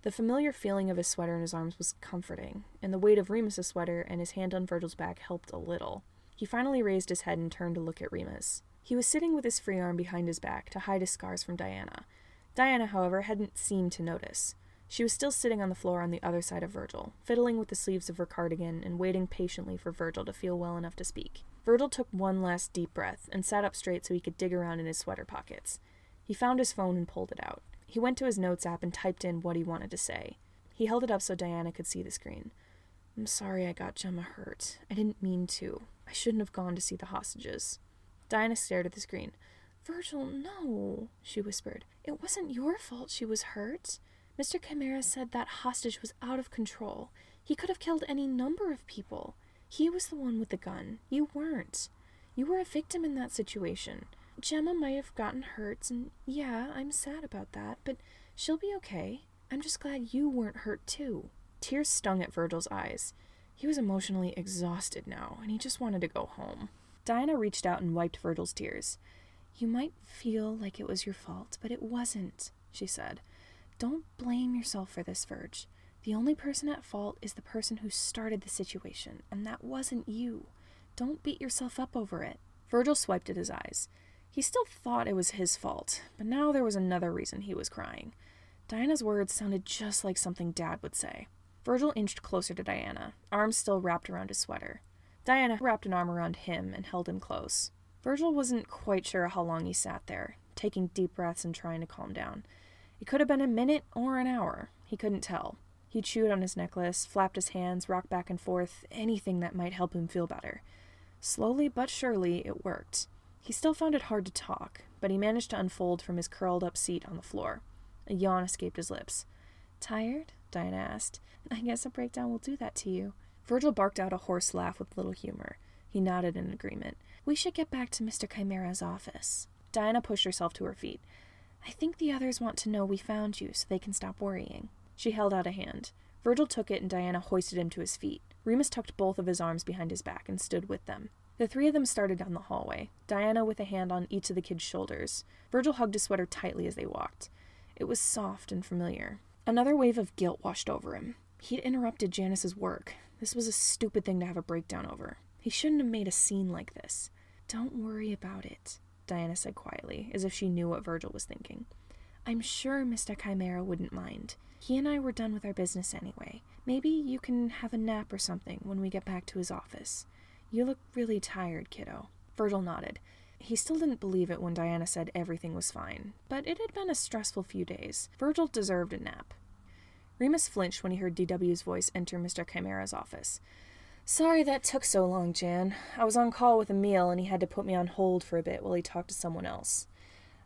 The familiar feeling of his sweater in his arms was comforting, and the weight of Remus's sweater and his hand on Virgil's back helped a little. He finally raised his head and turned to look at Remus. He was sitting with his free arm behind his back to hide his scars from Diana. Diana, however, hadn't seemed to notice. She was still sitting on the floor on the other side of Virgil, fiddling with the sleeves of her cardigan and waiting patiently for Virgil to feel well enough to speak. Virgil took one last deep breath and sat up straight so he could dig around in his sweater pockets. He found his phone and pulled it out. He went to his notes app and typed in what he wanted to say. He held it up so Diana could see the screen. "I'm sorry I got Gemma hurt. I didn't mean to. I shouldn't have gone to see the hostages." Diana stared at the screen. "Virgil, no," she whispered. "It wasn't your fault she was hurt. Mr. Chimera said that hostage was out of control. He could have killed any number of people. He was the one with the gun. You weren't. You were a victim in that situation. Gemma might have gotten hurt, and yeah, I'm sad about that, but she'll be okay. I'm just glad you weren't hurt too." Tears stung at Virgil's eyes. He was emotionally exhausted now, and he just wanted to go home. Diana reached out and wiped Virgil's tears. "You might feel like it was your fault, but it wasn't," she said. "Don't blame yourself for this, Virg. The only person at fault is the person who started the situation, and that wasn't you. Don't beat yourself up over it." Virgil swiped at his eyes. He still thought it was his fault, but now there was another reason he was crying. Diana's words sounded just like something Dad would say. Virgil inched closer to Diana, arms still wrapped around his sweater. Diana wrapped an arm around him and held him close. Virgil wasn't quite sure how long he sat there, taking deep breaths and trying to calm down. It could have been a minute or an hour. He couldn't tell. He chewed on his necklace, flapped his hands, rocked back and forth, anything that might help him feel better. Slowly but surely, it worked. He still found it hard to talk, but he managed to unfold from his curled-up seat on the floor. A yawn escaped his lips. "Tired?" Diana asked. "I guess a breakdown will do that to you." Virgil barked out a hoarse laugh with little humor. He nodded in agreement. "We should get back to Mr. Chimera's office." Diana pushed herself to her feet. "I think the others want to know we found you so they can stop worrying." She held out a hand. Virgil took it and Diana hoisted him to his feet. Remus tucked both of his arms behind his back and stood with them. The three of them started down the hallway, Diana with a hand on each of the kids' shoulders. Virgil hugged his sweater tightly as they walked. It was soft and familiar. Another wave of guilt washed over him. He'd interrupted Janus's work. This was a stupid thing to have a breakdown over. He shouldn't have made a scene like this. "Don't worry about it," Diana said quietly, as if she knew what Virgil was thinking. "I'm sure Mr. Chimera wouldn't mind. He and I were done with our business anyway. Maybe you can have a nap or something when we get back to his office. You look really tired, kiddo." Virgil nodded. He still didn't believe it when Diana said everything was fine, but it had been a stressful few days. Virgil deserved a nap. Remus flinched when he heard DW's voice enter Mr. Chimera's office. "Sorry that took so long, Jan. I was on call with Emil and he had to put me on hold for a bit while he talked to someone else."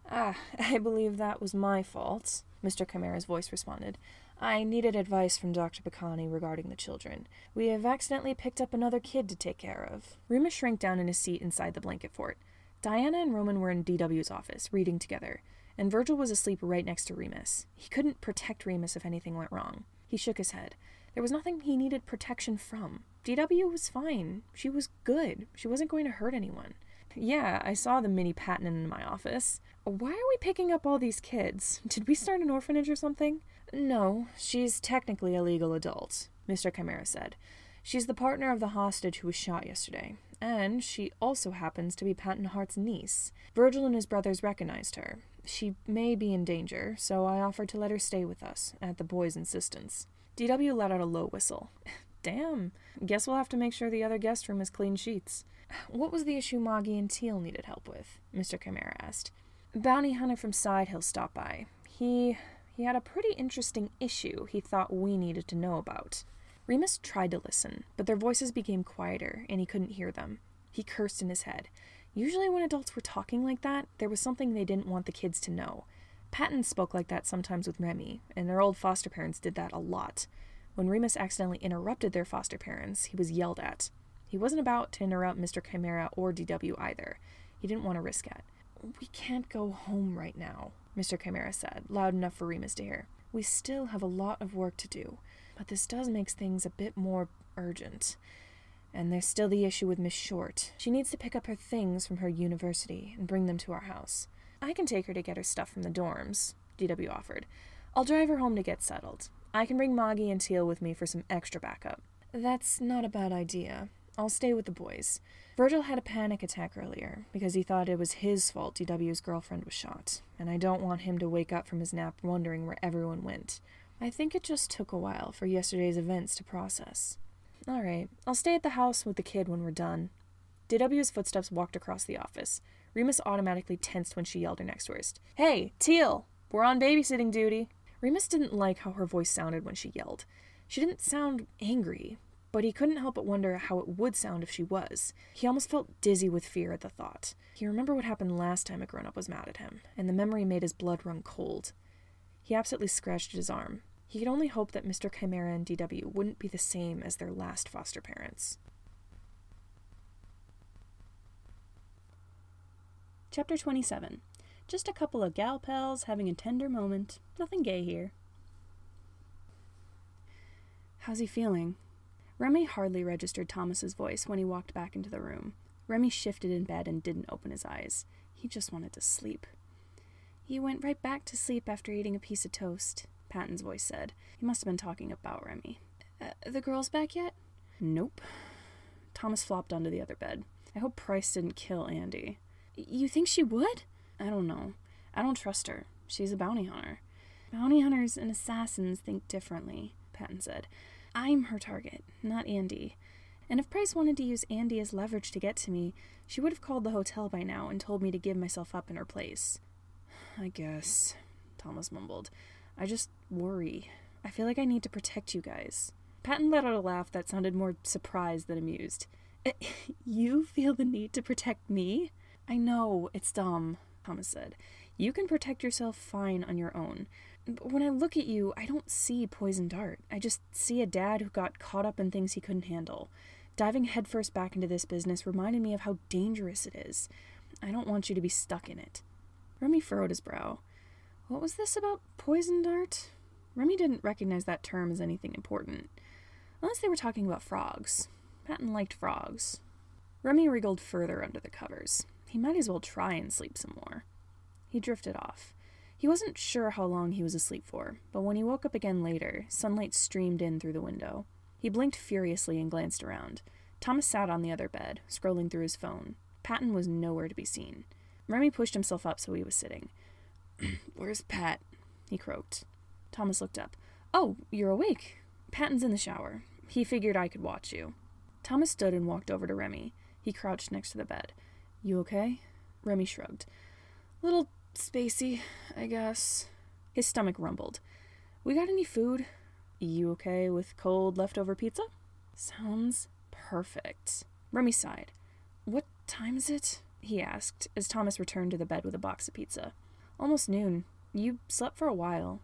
I believe that was my fault," Mr. Chimera's voice responded. "I needed advice from Dr. Bacani regarding the children. We have accidentally picked up another kid to take care of." Remus shrank down in his seat inside the blanket fort. Diana and Roman were in DW's office, reading together, and Virgil was asleep right next to Remus. He couldn't protect Remus if anything went wrong. He shook his head. There was nothing he needed protection from. DW was fine. She was good. She wasn't going to hurt anyone. "Yeah, I saw the mini Patton in my office. Why are we picking up all these kids? Did we start an orphanage or something?" "No, she's technically a legal adult," Mr. Chimera said. "She's the partner of the hostage who was shot yesterday, and she also happens to be Patton Hart's niece. Virgil and his brothers recognized her. She may be in danger, so I offered to let her stay with us, at the boys' insistence." DW let out a low whistle. "Damn. Guess we'll have to make sure the other guest room has clean sheets." "What was the issue Moggy and Teal needed help with?" Mr. Chimera asked. "Bounty hunter from Side Hill stopped by. He had a pretty interesting issue he thought we needed to know about." Remus tried to listen, but their voices became quieter, and he couldn't hear them. He cursed in his head. Usually when adults were talking like that, there was something they didn't want the kids to know. Patton spoke like that sometimes with Remy, and their old foster parents did that a lot. When Remus accidentally interrupted their foster parents, he was yelled at. He wasn't about to interrupt Mr. Chimera or DW either. He didn't want to risk it. "We can't go home right now," Mr. Chimera said, loud enough for Remus to hear. "We still have a lot of work to do, but this does make things a bit more urgent. And there's still the issue with Miss Short. She needs to pick up her things from her university and bring them to our house. I can take her to get her stuff from the dorms," DW offered. "I'll drive her home to get settled. I can bring Moggy and Teal with me for some extra backup." "That's not a bad idea. I'll stay with the boys. Virgil had a panic attack earlier because he thought it was his fault DW's girlfriend was shot, and I don't want him to wake up from his nap wondering where everyone went. I think it just took a while for yesterday's events to process." "All right, I'll stay at the house with the kid when we're done." DW's footsteps walked across the office. Remus automatically tensed when she yelled her next words. "Hey, Teal! We're on babysitting duty!" Remus didn't like how her voice sounded when she yelled. She didn't sound angry, but he couldn't help but wonder how it would sound if she was. He almost felt dizzy with fear at the thought. He remembered what happened last time a grown-up was mad at him, and the memory made his blood run cold. He absolutely scratched at his arm. He could only hope that Mr. Chimera and DW wouldn't be the same as their last foster parents. Chapter 27. Just a couple of gal pals having a tender moment. Nothing gay here. "How's he feeling?" Remy hardly registered Thomas's voice when he walked back into the room. Remy shifted in bed and didn't open his eyes. He just wanted to sleep. "He went right back to sleep after eating a piece of toast," Patton's voice said. He must have been talking about Remy. The girls back yet?" "Nope." Thomas flopped onto the other bed. "I hope Price didn't kill Andy." "You think she would?" "I don't know. I don't trust her. She's a bounty hunter." "Bounty hunters and assassins think differently," Patton said. "I'm her target, not Andy. And if Price wanted to use Andy as leverage to get to me, she would have called the hotel by now and told me to give myself up in her place." "I guess." Thomas mumbled. I just worry. I feel like I need to protect you guys. Patton let out a laugh that sounded more surprised than amused. You feel the need to protect me? I know, it's dumb, Thomas said. You can protect yourself fine on your own. But when I look at you, I don't see Poison Dart. I just see a dad who got caught up in things he couldn't handle. Diving headfirst back into this business reminded me of how dangerous it is. I don't want you to be stuck in it. Remy furrowed his brow. What was this about Poison Dart? Remy didn't recognize that term as anything important. Unless they were talking about frogs. Patton liked frogs. Remy wriggled further under the covers. He might as well try and sleep some more. He drifted off. He wasn't sure how long he was asleep for, but when he woke up again later, sunlight streamed in through the window. He blinked furiously and glanced around. Thomas sat on the other bed, scrolling through his phone. Patton was nowhere to be seen. Remy pushed himself up so he was sitting. Where's Pat? He croaked. Thomas looked up. Oh, you're awake. Patton's in the shower. He figured I could watch you. Thomas stood and walked over to Remy. He crouched next to the bed. You okay? Remy shrugged. Little spacey, I guess. His stomach rumbled. We got any food? You okay with cold leftover pizza? Sounds perfect. Remy sighed. What time is it? He asked, as Thomas returned to the bed with a box of pizza. Almost noon. You slept for a while.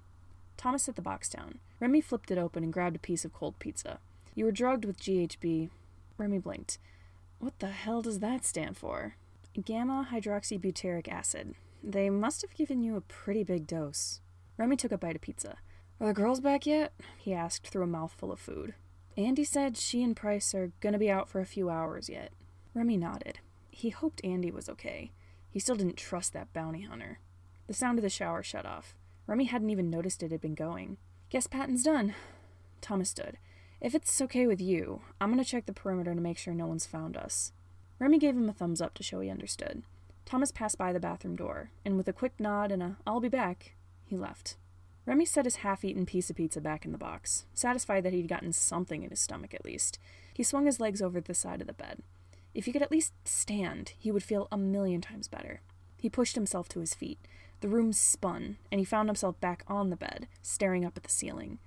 Thomas set the box down. Remy flipped it open and grabbed a piece of cold pizza. You were drugged with GHB. Remy blinked. What the hell does that stand for? Gamma-hydroxybutyric acid. They must have given you a pretty big dose. Remy took a bite of pizza. Are the girls back yet? He asked through a mouthful of food. Andy said she and Price are gonna be out for a few hours yet. Remy nodded. He hoped Andy was okay. He still didn't trust that bounty hunter. The sound of the shower shut off. Remy hadn't even noticed it had been going. Guess Patton's done. Thomas stood. If it's okay with you, I'm gonna check the perimeter to make sure no one's found us. Remy gave him a thumbs up to show he understood. Thomas passed by the bathroom door, and with a quick nod and a "I'll be back," he left. Remy set his half-eaten piece of pizza back in the box, satisfied that he'd gotten something in his stomach at least. He swung his legs over to the side of the bed. If he could at least stand, he would feel 1,000,000 times better. He pushed himself to his feet. The room spun, and he found himself back on the bed, staring up at the ceiling.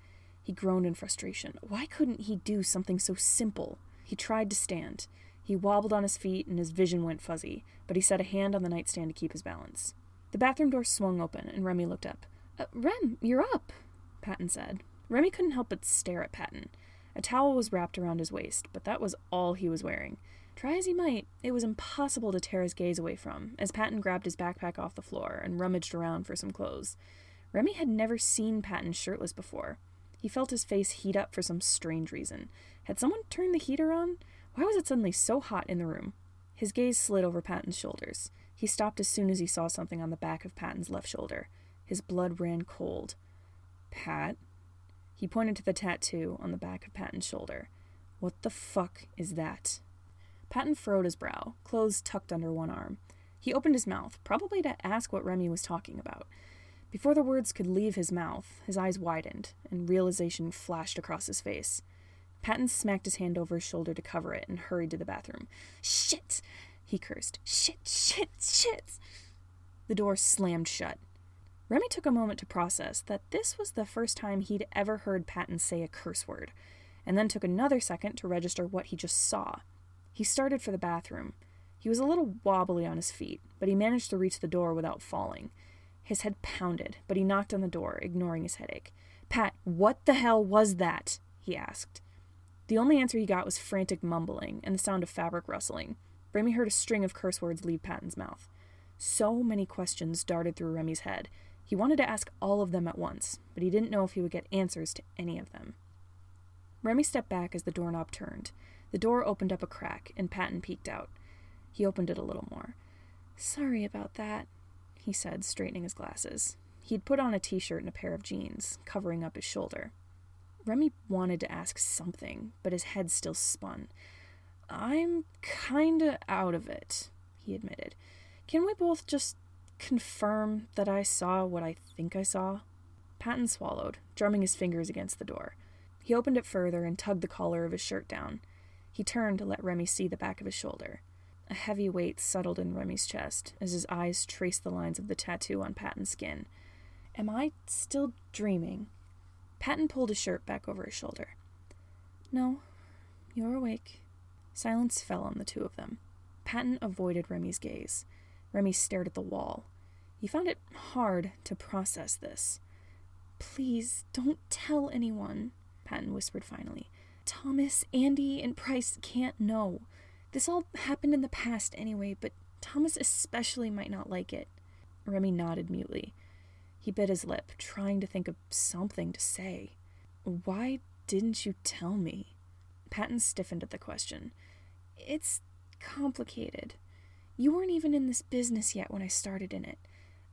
He groaned in frustration. Why couldn't he do something so simple? He tried to stand. He wobbled on his feet, and his vision went fuzzy, but he set a hand on the nightstand to keep his balance. The bathroom door swung open, and Remy looked up. Rem, you're up, Patton said. Remy couldn't help but stare at Patton. A towel was wrapped around his waist, but that was all he was wearing. Try as he might, it was impossible to tear his gaze away from, as Patton grabbed his backpack off the floor and rummaged around for some clothes. Remy had never seen Patton shirtless before. He felt his face heat up for some strange reason. Had someone turned the heater on? Why was it suddenly so hot in the room? His gaze slid over Patton's shoulders. He stopped as soon as he saw something on the back of Patton's left shoulder. His blood ran cold. Pat? He pointed to the tattoo on the back of Patton's shoulder. What the fuck is that? Patton furrowed his brow, clothes tucked under one arm. He opened his mouth, probably to ask what Remy was talking about. Before the words could leave his mouth, his eyes widened, and realization flashed across his face. Patton smacked his hand over his shoulder to cover it and hurried to the bathroom. Shit! He cursed. Shit! The door slammed shut. Remy took a moment to process that this was the first time he'd ever heard Patton say a curse word, and then took another second to register what he just saw. He started for the bathroom. He was a little wobbly on his feet, but he managed to reach the door without falling. His head pounded, but he knocked on the door, ignoring his headache. Pat, what the hell was that? He asked. The only answer he got was frantic mumbling and the sound of fabric rustling. Remy heard a string of curse words leave Patton's mouth. So many questions darted through Remy's head. He wanted to ask all of them at once, but he didn't know if he would get answers to any of them. Remy stepped back as the doorknob turned. The door opened up a crack, and Patton peeked out. He opened it a little more. Sorry about that, he said, straightening his glasses. He'd put on a t-shirt and a pair of jeans, covering up his shoulder. Remy wanted to ask something, but his head still spun. I'm kinda out of it, he admitted. Can we both just confirm that I saw what I think I saw? Patton swallowed, drumming his fingers against the door. He opened it further and tugged the collar of his shirt down. He turned to let Remy see the back of his shoulder. A heavy weight settled in Remy's chest as his eyes traced the lines of the tattoo on Patton's skin. Am I still dreaming? Patton pulled his shirt back over his shoulder. No, you're awake. Silence fell on the two of them. Patton avoided Remy's gaze. Remy stared at the wall. He found it hard to process this. Please, don't tell anyone, Patton whispered finally. Thomas, Andy, and Price can't know. This all happened in the past anyway, but Thomas especially might not like it. Remy nodded mutely. He bit his lip, trying to think of something to say. Why didn't you tell me? Patton stiffened at the question. It's complicated. You weren't even in this business yet when I started in it.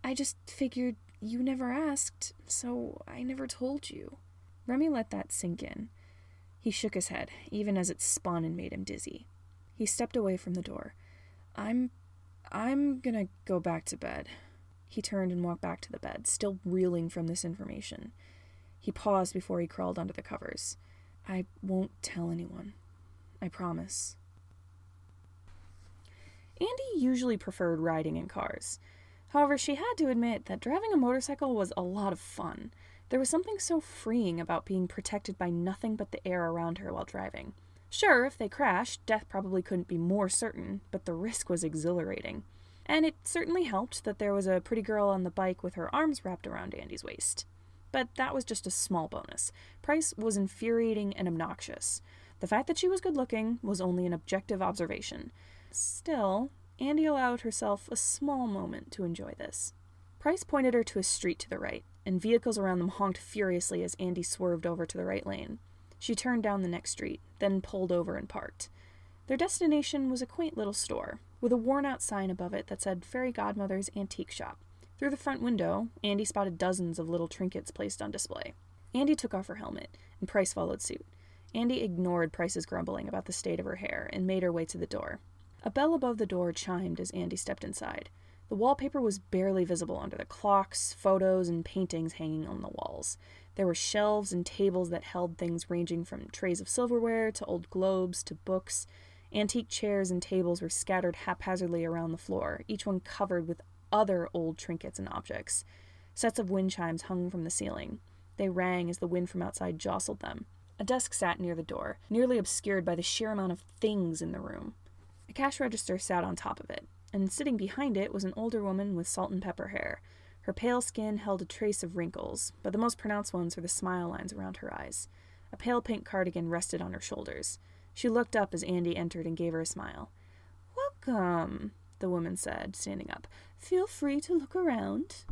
I just figured you never asked, so I never told you. Remy let that sink in. He shook his head, even as it spun and made him dizzy. He stepped away from the door. I'm gonna go back to bed. He turned and walked back to the bed, still reeling from this information. He paused before he crawled under the covers. I won't tell anyone. I promise. Andy usually preferred riding in cars. However, she had to admit that driving a motorcycle was a lot of fun. There was something so freeing about being protected by nothing but the air around her while driving. Sure, if they crashed, death probably couldn't be more certain, but the risk was exhilarating. And it certainly helped that there was a pretty girl on the bike with her arms wrapped around Andy's waist. But that was just a small bonus. Price was infuriating and obnoxious. The fact that she was good-looking was only an objective observation. Still, Andy allowed herself a small moment to enjoy this. Price pointed her to a street to the right, and vehicles around them honked furiously as Andy swerved over to the right lane. She turned down the next street, then pulled over and parked. Their destination was a quaint little store, with a worn-out sign above it that said Fairy Godmother's Antique Shop. Through the front window, Andy spotted dozens of little trinkets placed on display. Andy took off her helmet, and Price followed suit. Andy ignored Price's grumbling about the state of her hair and made her way to the door. A bell above the door chimed as Andy stepped inside. The wallpaper was barely visible under the clocks, photos, and paintings hanging on the walls. There were shelves and tables that held things ranging from trays of silverware to old globes to books. Antique chairs and tables were scattered haphazardly around the floor, each one covered with other old trinkets and objects. Sets of wind chimes hung from the ceiling. They rang as the wind from outside jostled them. A desk sat near the door, nearly obscured by the sheer amount of things in the room. A cash register sat on top of it, and sitting behind it was an older woman with salt and pepper hair. Her pale skin held a trace of wrinkles, but the most pronounced ones were the smile lines around her eyes. A pale pink cardigan rested on her shoulders. She looked up as Andy entered and gave her a smile. "Welcome," the woman said, standing up. "Feel free to look around."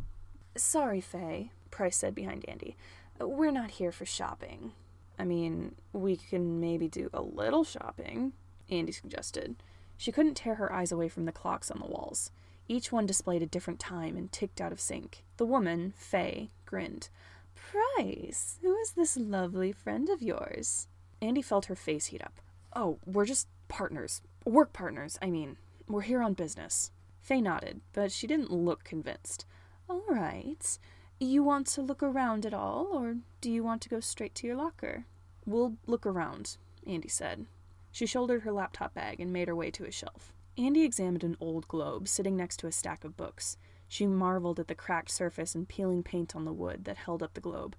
"Sorry, Faye," Price said behind Andy. "We're not here for shopping." "I mean, we can maybe do a little shopping," Andy suggested. She couldn't tear her eyes away from the clocks on the walls. Each one displayed a different time and ticked out of sync. The woman, Faye, grinned. "Price, who is this lovely friend of yours?" Andy felt her face heat up. "Oh, we're just partners. Work partners, I mean. We're here on business." Faye nodded, but she didn't look convinced. "All right. You want to look around at all, or do you want to go straight to your locker?" "We'll look around," Andy said. She shouldered her laptop bag and made her way to a shelf. Andy examined an old globe sitting next to a stack of books. She marveled at the cracked surface and peeling paint on the wood that held up the globe.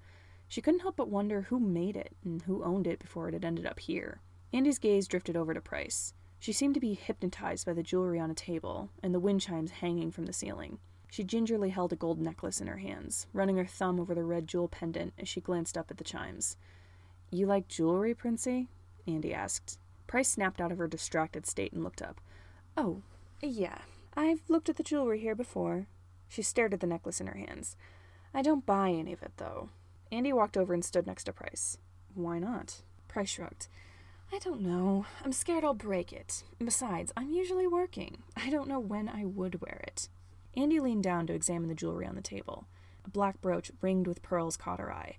She couldn't help but wonder who made it and who owned it before it had ended up here. Andy's gaze drifted over to Price. She seemed to be hypnotized by the jewelry on a table and the wind chimes hanging from the ceiling. She gingerly held a gold necklace in her hands, running her thumb over the red jewel pendant as she glanced up at the chimes. "You like jewelry, Princey?" Andy asked. Price snapped out of her distracted state and looked up. "Oh, yeah. I've looked at the jewelry here before." She stared at the necklace in her hands. "I don't buy any of it, though." Andy walked over and stood next to Price. "Why not?" Price shrugged. "I don't know. I'm scared I'll break it. Besides, I'm usually working. I don't know when I would wear it." Andy leaned down to examine the jewelry on the table. A black brooch ringed with pearls caught her eye.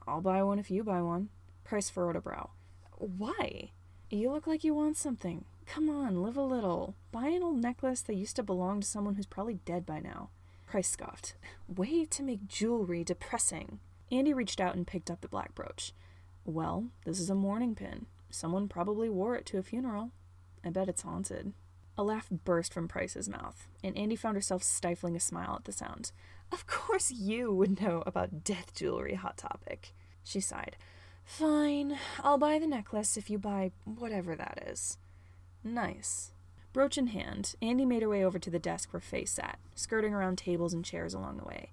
"I'll buy one if you buy one." Price furrowed a brow. "Why?" "You look like you want something. Come on, live a little. Buy an old necklace that used to belong to someone who's probably dead by now." Price scoffed. "Way to make jewelry depressing." Andy reached out and picked up the black brooch. "Well, this is a mourning pin. Someone probably wore it to a funeral. I bet it's haunted." A laugh burst from Price's mouth, and Andy found herself stifling a smile at the sound. "Of course you would know about death jewelry, Hot Topic," she sighed. "Fine, I'll buy the necklace if you buy whatever that is." "Nice." Brooch in hand, Andy made her way over to the desk where Faye sat, skirting around tables and chairs along the way.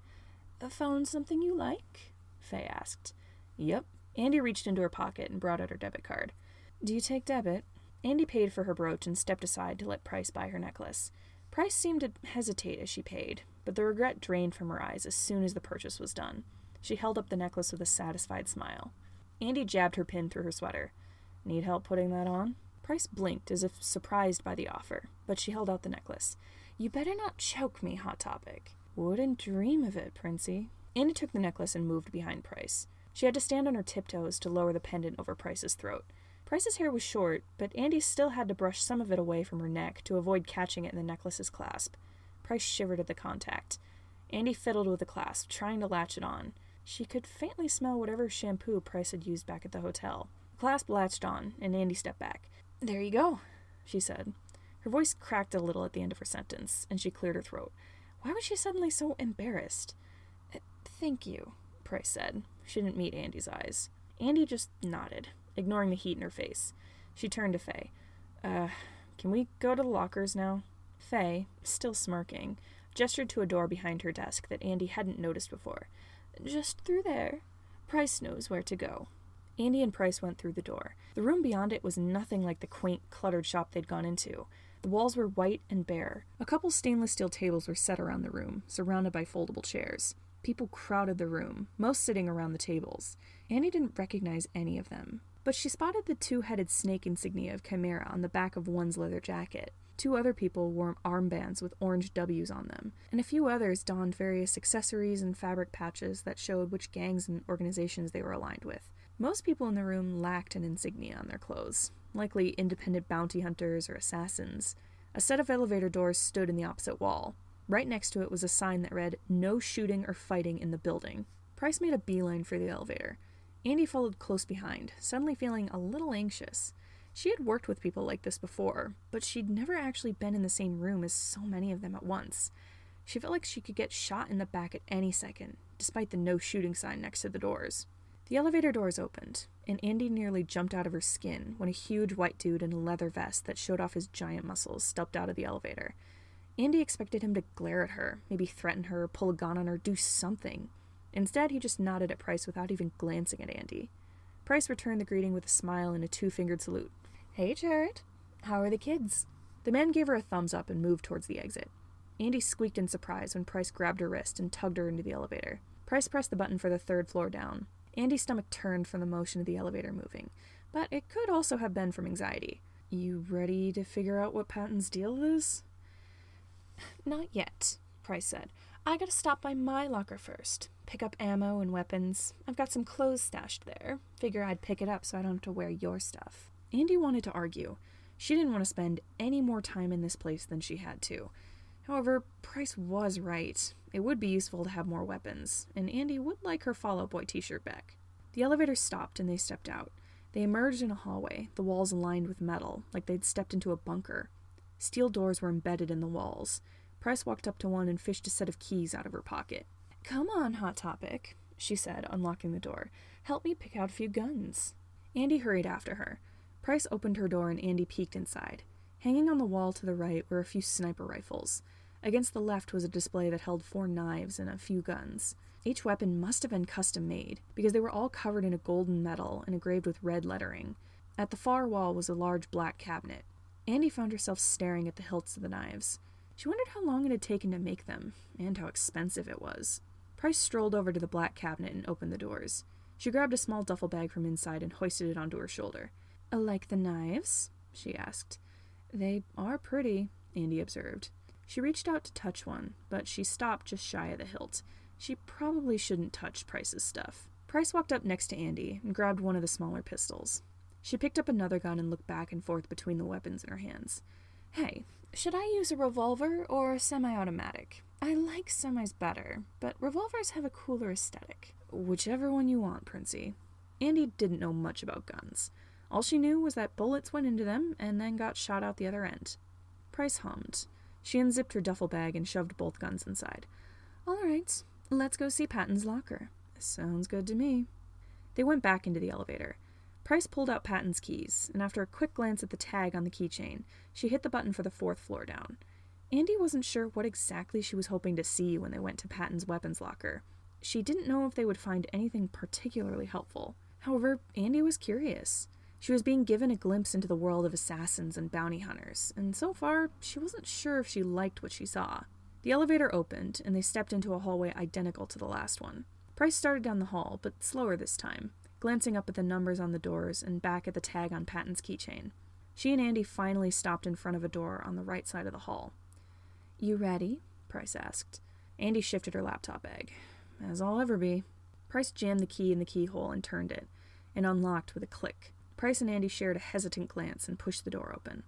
"Found something you like?" Faye asked. "Yep." Andy reached into her pocket and brought out her debit card. "Do you take debit?" Andy paid for her brooch and stepped aside to let Price buy her necklace. Price seemed to hesitate as she paid, but the regret drained from her eyes as soon as the purchase was done. She held up the necklace with a satisfied smile. Andy jabbed her pin through her sweater. "Need help putting that on?" Price blinked as if surprised by the offer, but she held out the necklace. "You better not choke me, Hot Topic." "Wouldn't dream of it, Princey." Andy took the necklace and moved behind Price. She had to stand on her tiptoes to lower the pendant over Price's throat. Price's hair was short, but Andy still had to brush some of it away from her neck to avoid catching it in the necklace's clasp. Price shivered at the contact. Andy fiddled with the clasp, trying to latch it on. She could faintly smell whatever shampoo Price had used back at the hotel. The clasp latched on, and Andy stepped back. "There you go," she said. Her voice cracked a little at the end of her sentence, and she cleared her throat. Why was she suddenly so embarrassed? "Thank you," Price said. She didn't meet Andy's eyes. Andy just nodded, ignoring the heat in her face. She turned to Faye. Can we go to the lockers now?" Faye, still smirking, gestured to a door behind her desk that Andy hadn't noticed before. "Just through there. Price knows where to go." Andy and Price went through the door. The room beyond it was nothing like the quaint, cluttered shop they'd gone into. The walls were white and bare. A couple stainless steel tables were set around the room, surrounded by foldable chairs. People crowded the room, most sitting around the tables. Andy didn't recognize any of them, but she spotted the two-headed snake insignia of Chimera on the back of one's leather jacket. Two other people wore armbands with orange W's on them, and a few others donned various accessories and fabric patches that showed which gangs and organizations they were aligned with. Most people in the room lacked an insignia on their clothes, likely independent bounty hunters or assassins. A set of elevator doors stood in the opposite wall. Right next to it was a sign that read, "No shooting or fighting in the building." Price made a beeline for the elevator. Andy followed close behind, suddenly feeling a little anxious. She had worked with people like this before, but she'd never actually been in the same room as so many of them at once. She felt like she could get shot in the back at any second, despite the no shooting sign next to the doors. The elevator doors opened, and Andy nearly jumped out of her skin when a huge white dude in a leather vest that showed off his giant muscles stepped out of the elevator. Andy expected him to glare at her, maybe threaten her, pull a gun on her, do something. Instead, he just nodded at Price without even glancing at Andy. Price returned the greeting with a smile and a two-fingered salute. "Hey, Jared. How are the kids?" The man gave her a thumbs up and moved towards the exit. Andy squeaked in surprise when Price grabbed her wrist and tugged her into the elevator. Price pressed the button for the third floor down. Andy's stomach turned from the motion of the elevator moving, but it could also have been from anxiety. "You ready to figure out what Patton's deal is?" "Not yet," Price said. "I gotta stop by my locker first. Pick up ammo and weapons. I've got some clothes stashed there. Figure I'd pick it up so I don't have to wear your stuff." Andy wanted to argue. She didn't want to spend any more time in this place than she had to. However, Price was right. It would be useful to have more weapons, and Andy would like her Fall Out Boy t-shirt back. The elevator stopped and they stepped out. They emerged in a hallway, the walls lined with metal, like they'd stepped into a bunker. Steel doors were embedded in the walls. Price walked up to one and fished a set of keys out of her pocket. "Come on, Hot Topic," she said, unlocking the door. "Help me pick out a few guns." Andy hurried after her. Price opened her door and Andy peeked inside. Hanging on the wall to the right were a few sniper rifles. Against the left was a display that held 4 knives and a few guns. Each weapon must have been custom-made, because they were all covered in a golden metal and engraved with red lettering. At the far wall was a large black cabinet. Andy found herself staring at the hilts of the knives. She wondered how long it had taken to make them, and how expensive it was. Price strolled over to the black cabinet and opened the doors. She grabbed a small duffel bag from inside and hoisted it onto her shoulder. "Like the knives?" she asked. "They are pretty," Andy observed. She reached out to touch one, but she stopped just shy of the hilt. She probably shouldn't touch Price's stuff. Price walked up next to Andy and grabbed one of the smaller pistols. She picked up another gun and looked back and forth between the weapons in her hands. "Hey, should I use a revolver or semi-automatic? I like semis better, but revolvers have a cooler aesthetic." "Whichever one you want, Princey." Andy didn't know much about guns. All she knew was that bullets went into them and then got shot out the other end. Price hummed. She unzipped her duffel bag and shoved both guns inside. All right, let's go see Patton's locker. Sounds good to me. They went back into the elevator. Price pulled out Patton's keys, and after a quick glance at the tag on the keychain, she hit the button for the 4th floor down. Andy wasn't sure what exactly she was hoping to see when they went to Patton's weapons locker. She didn't know if they would find anything particularly helpful. However, Andy was curious. She was being given a glimpse into the world of assassins and bounty hunters, and so far, she wasn't sure if she liked what she saw. The elevator opened, and they stepped into a hallway identical to the last one. Price started down the hall, but slower this time, glancing up at the numbers on the doors and back at the tag on Patton's keychain. She and Andy finally stopped in front of a door on the right side of the hall. You ready? Price asked. Andy shifted her laptop bag. As I'll ever be. Price jammed the key in the keyhole and turned it, and unlocked with a click. Price and Andy shared a hesitant glance and pushed the door open.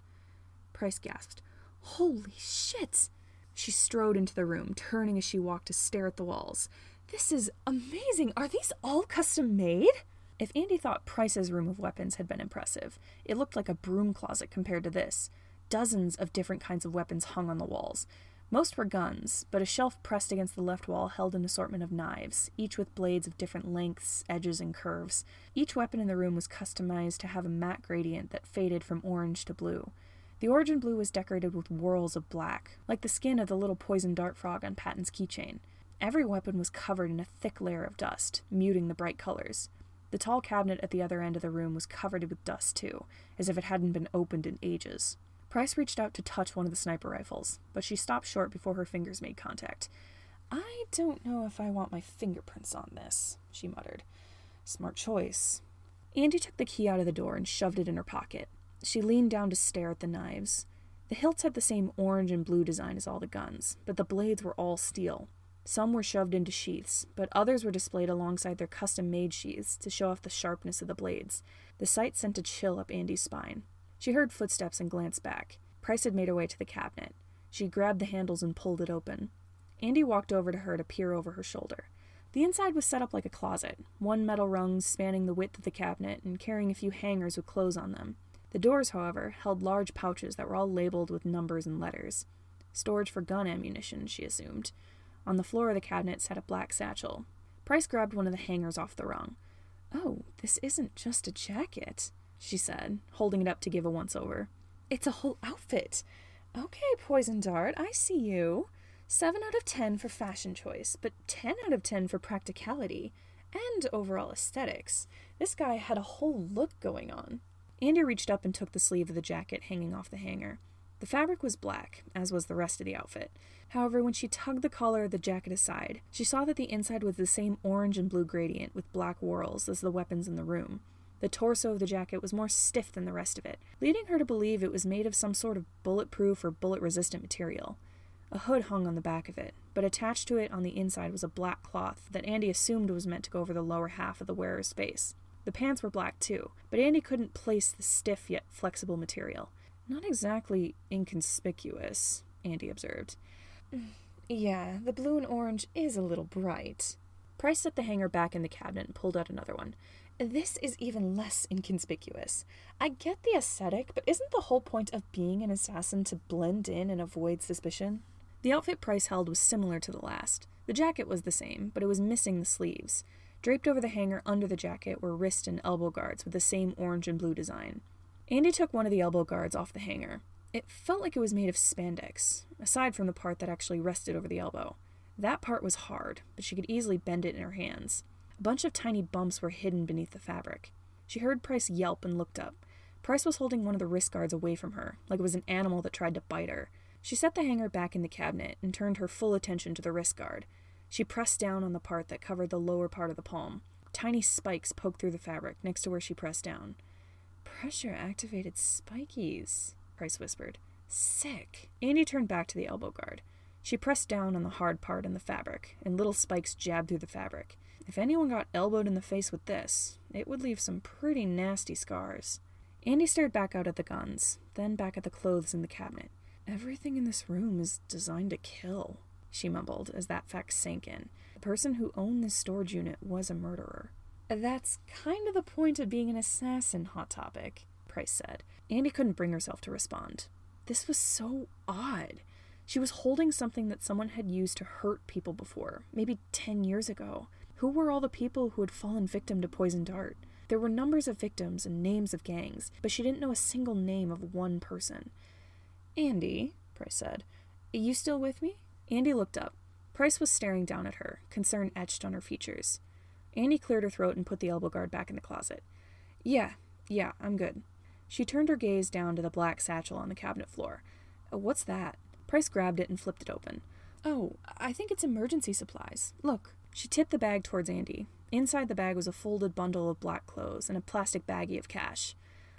Price gasped. Holy shit! She strode into the room, turning as she walked to stare at the walls. This is amazing! Are these all custom made? If Andy thought Price's room of weapons had been impressive, it looked like a broom closet compared to this. Dozens of different kinds of weapons hung on the walls. Most were guns, but a shelf pressed against the left wall held an assortment of knives, each with blades of different lengths, edges, and curves. Each weapon in the room was customized to have a matte gradient that faded from orange to blue. The origin blue was decorated with whorls of black, like the skin of the little poison dart frog on Patton's keychain. Every weapon was covered in a thick layer of dust, muting the bright colors. The tall cabinet at the other end of the room was covered with dust too, as if it hadn't been opened in ages. Price reached out to touch one of the sniper rifles, but she stopped short before her fingers made contact. I don't know if I want my fingerprints on this, she muttered. Smart choice. Andy took the key out of the door and shoved it in her pocket. She leaned down to stare at the knives. The hilts had the same orange and blue design as all the guns, but the blades were all steel. Some were shoved into sheaths, but others were displayed alongside their custom-made sheaths to show off the sharpness of the blades. The sight sent a chill up Andy's spine. She heard footsteps and glanced back. Price had made her way to the cabinet. She grabbed the handles and pulled it open. Andy walked over to her to peer over her shoulder. The inside was set up like a closet, one metal rung spanning the width of the cabinet and carrying a few hangers with clothes on them. The doors, however, held large pouches that were all labeled with numbers and letters. Storage for gun ammunition, she assumed. On the floor of the cabinet sat a black satchel. Price grabbed one of the hangers off the rung. Oh, this isn't just a jacket, she said, holding it up to give a once-over. It's a whole outfit. Okay, Poison Dart, I see you. 7 out of 10 for fashion choice, but 10 out of 10 for practicality and overall aesthetics. This guy had a whole look going on. Andy reached up and took the sleeve of the jacket hanging off the hanger. The fabric was black, as was the rest of the outfit. However, when she tugged the collar of the jacket aside, she saw that the inside was the same orange and blue gradient with black whorls as the weapons in the room. The torso of the jacket was more stiff than the rest of it, leading her to believe it was made of some sort of bulletproof or bullet-resistant material. A hood hung on the back of it, but attached to it on the inside was a black cloth that Andy assumed was meant to go over the lower half of the wearer's face. The pants were black too, but Andy couldn't place the stiff yet flexible material. Not exactly inconspicuous, Andy observed. Yeah, the blue and orange is a little bright. Price set the hanger back in the cabinet and pulled out another one. This is even less inconspicuous. I get the aesthetic, but isn't the whole point of being an assassin to blend in and avoid suspicion? The outfit Price held was similar to the last. The jacket was the same, but it was missing the sleeves. Draped over the hanger under the jacket were wrist and elbow guards with the same orange and blue design. Andy took one of the elbow guards off the hanger. It felt like it was made of spandex, aside from the part that actually rested over the elbow. That part was hard, but she could easily bend it in her hands. A bunch of tiny bumps were hidden beneath the fabric. She heard Price yelp and looked up. Price was holding one of the wrist guards away from her, like it was an animal that tried to bite her. She set the hanger back in the cabinet and turned her full attention to the wrist guard. She pressed down on the part that covered the lower part of the palm. Tiny spikes poked through the fabric next to where she pressed down. Pressure-activated spikies, Price whispered. Sick. Andy turned back to the elbow guard. She pressed down on the hard part in the fabric, and little spikes jabbed through the fabric. If anyone got elbowed in the face with this, it would leave some pretty nasty scars. Andy stared back out at the guns, then back at the clothes in the cabinet. Everything in this room is designed to kill, she mumbled as that fact sank in. The person who owned this storage unit was a murderer. That's kind of the point of being an assassin, Hot Topic, Price said. Andy couldn't bring herself to respond. This was so odd. She was holding something that someone had used to hurt people before, maybe 10 years ago. Who were all the people who had fallen victim to poison dart? There were numbers of victims and names of gangs, but she didn't know a single name of one person. "Andy," Price said, "are you still with me?" Andy looked up. Price was staring down at her, concern etched on her features. Andy cleared her throat and put the elbow guard back in the closet. Yeah, I'm good." She turned her gaze down to the black satchel on the cabinet floor. "What's that?" Price grabbed it and flipped it open. "Oh, I think it's emergency supplies. Look." She tipped the bag towards Andy. Inside the bag was a folded bundle of black clothes and a plastic baggie of cash.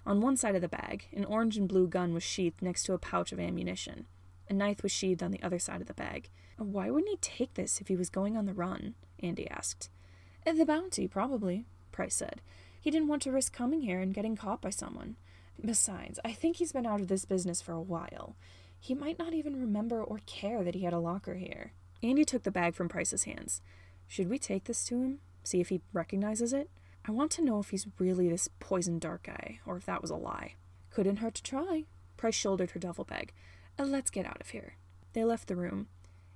On one side of the bag, an orange and blue gun was sheathed next to a pouch of ammunition. A knife was sheathed on the other side of the bag. "Why wouldn't he take this if he was going on the run?" Andy asked. "The bounty, probably," Price said. "He didn't want to risk coming here and getting caught by someone. Besides, I think he's been out of this business for a while. He might not even remember or care that he had a locker here." Andy took the bag from Price's hands. "Should we take this to him? See if he recognizes it? I want to know if he's really this poison dart guy, or if that was a lie." "Couldn't hurt to try." Price shouldered her duffel bag. Let's get out of here." They left the room.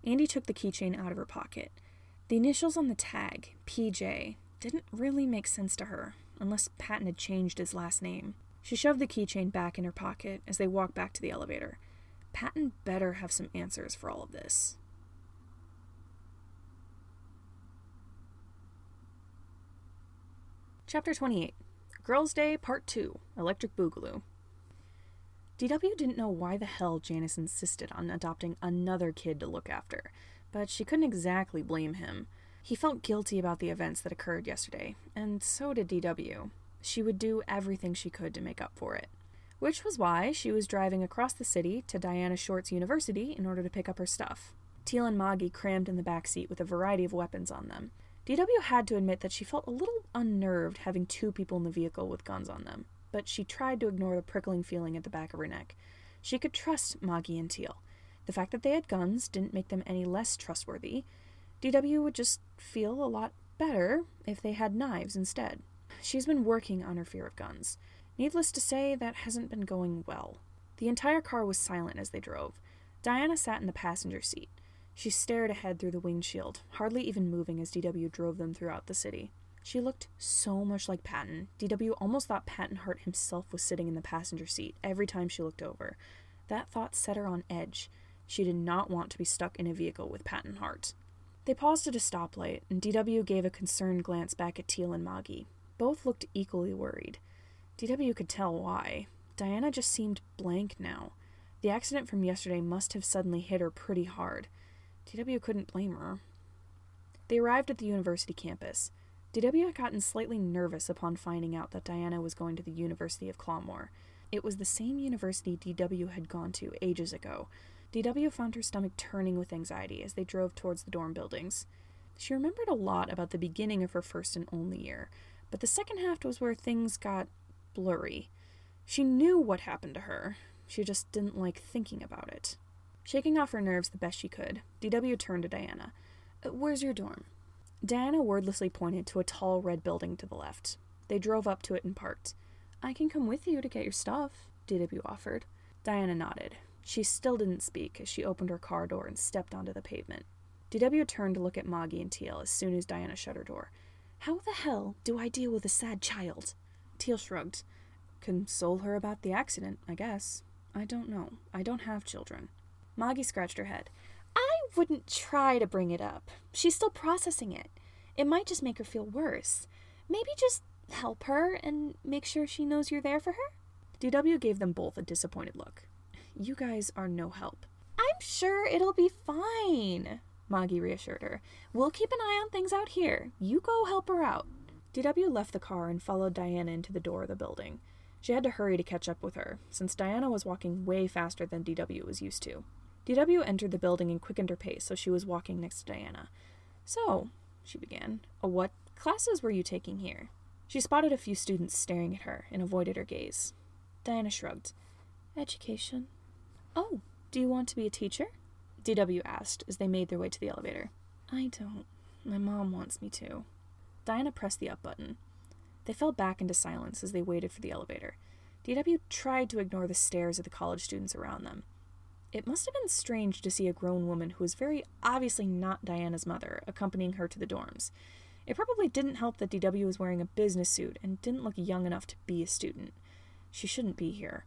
Andy took the keychain out of her pocket. The initials on the tag, PJ, didn't really make sense to her, unless Patton had changed his last name. She shoved the keychain back in her pocket as they walked back to the elevator. Patton better have some answers for all of this. Chapter 28. Girls' Day Part 2. Electric Boogaloo. DW didn't know why the hell Janus insisted on adopting another kid to look after, but she couldn't exactly blame him. He felt guilty about the events that occurred yesterday, and so did DW. She would do everything she could to make up for it. Which was why she was driving across the city to Diana Short's university in order to pick up her stuff. Teal and Moggy crammed in the back seat with a variety of weapons on them. DW had to admit that she felt a little unnerved having two people in the vehicle with guns on them, but she tried to ignore the prickling feeling at the back of her neck. She could trust Moggy and Teal. The fact that they had guns didn't make them any less trustworthy. DW would just feel a lot better if they had knives instead. She's been working on her fear of guns. Needless to say, that hasn't been going well. The entire car was silent as they drove. Diana sat in the passenger seat. She stared ahead through the windshield, hardly even moving as DW drove them throughout the city. She looked so much like Patton. DW almost thought Patton Hart himself was sitting in the passenger seat every time she looked over. That thought set her on edge. She did not want to be stuck in a vehicle with Patton Hart. They paused at a stoplight, and DW gave a concerned glance back at Teal and Moggy. Both looked equally worried. DW could tell why. Diana just seemed blank now. The accident from yesterday must have suddenly hit her pretty hard. DW couldn't blame her. They arrived at the university campus. DW had gotten slightly nervous upon finding out that Diana was going to the University of Clawmore. It was the same university DW had gone to ages ago. DW found her stomach turning with anxiety as they drove towards the dorm buildings. She remembered a lot about the beginning of her first and only year, but the second half was where things got blurry. She knew what happened to her. She just didn't like thinking about it. Shaking off her nerves the best she could, DW turned to Diana. "Where's your dorm?" Diana wordlessly pointed to a tall red building to the left. They drove up to it and parked. "I can come with you to get your stuff," DW offered. Diana nodded. She still didn't speak as she opened her car door and stepped onto the pavement. DW turned to look at Moggy and Teal as soon as Diana shut her door. "How the hell do I deal with a sad child?" Teal shrugged. "Console her about the accident, I guess. I don't know. I don't have children." Moggy scratched her head. "I wouldn't try to bring it up. She's still processing it. It might just make her feel worse. Maybe just help her and make sure she knows you're there for her?" DW gave them both a disappointed look. "You guys are no help." "I'm sure it'll be fine," Moggy reassured her. "We'll keep an eye on things out here. You go help her out." DW left the car and followed Diana into the door of the building. She had to hurry to catch up with her, since Diana was walking way faster than DW was used to. DW entered the building and quickened her pace, so she was walking next to Diana. "So," she began, "what classes were you taking here?" She spotted a few students staring at her and avoided her gaze. Diana shrugged. "Education." "Oh, do you want to be a teacher?" DW asked as they made their way to the elevator. "I don't. My mom wants me to." Diana pressed the up button. They fell back into silence as they waited for the elevator. DW tried to ignore the stares of the college students around them. It must have been strange to see a grown woman who was very obviously not Diana's mother accompanying her to the dorms. It probably didn't help that DW was wearing a business suit and didn't look young enough to be a student. She shouldn't be here.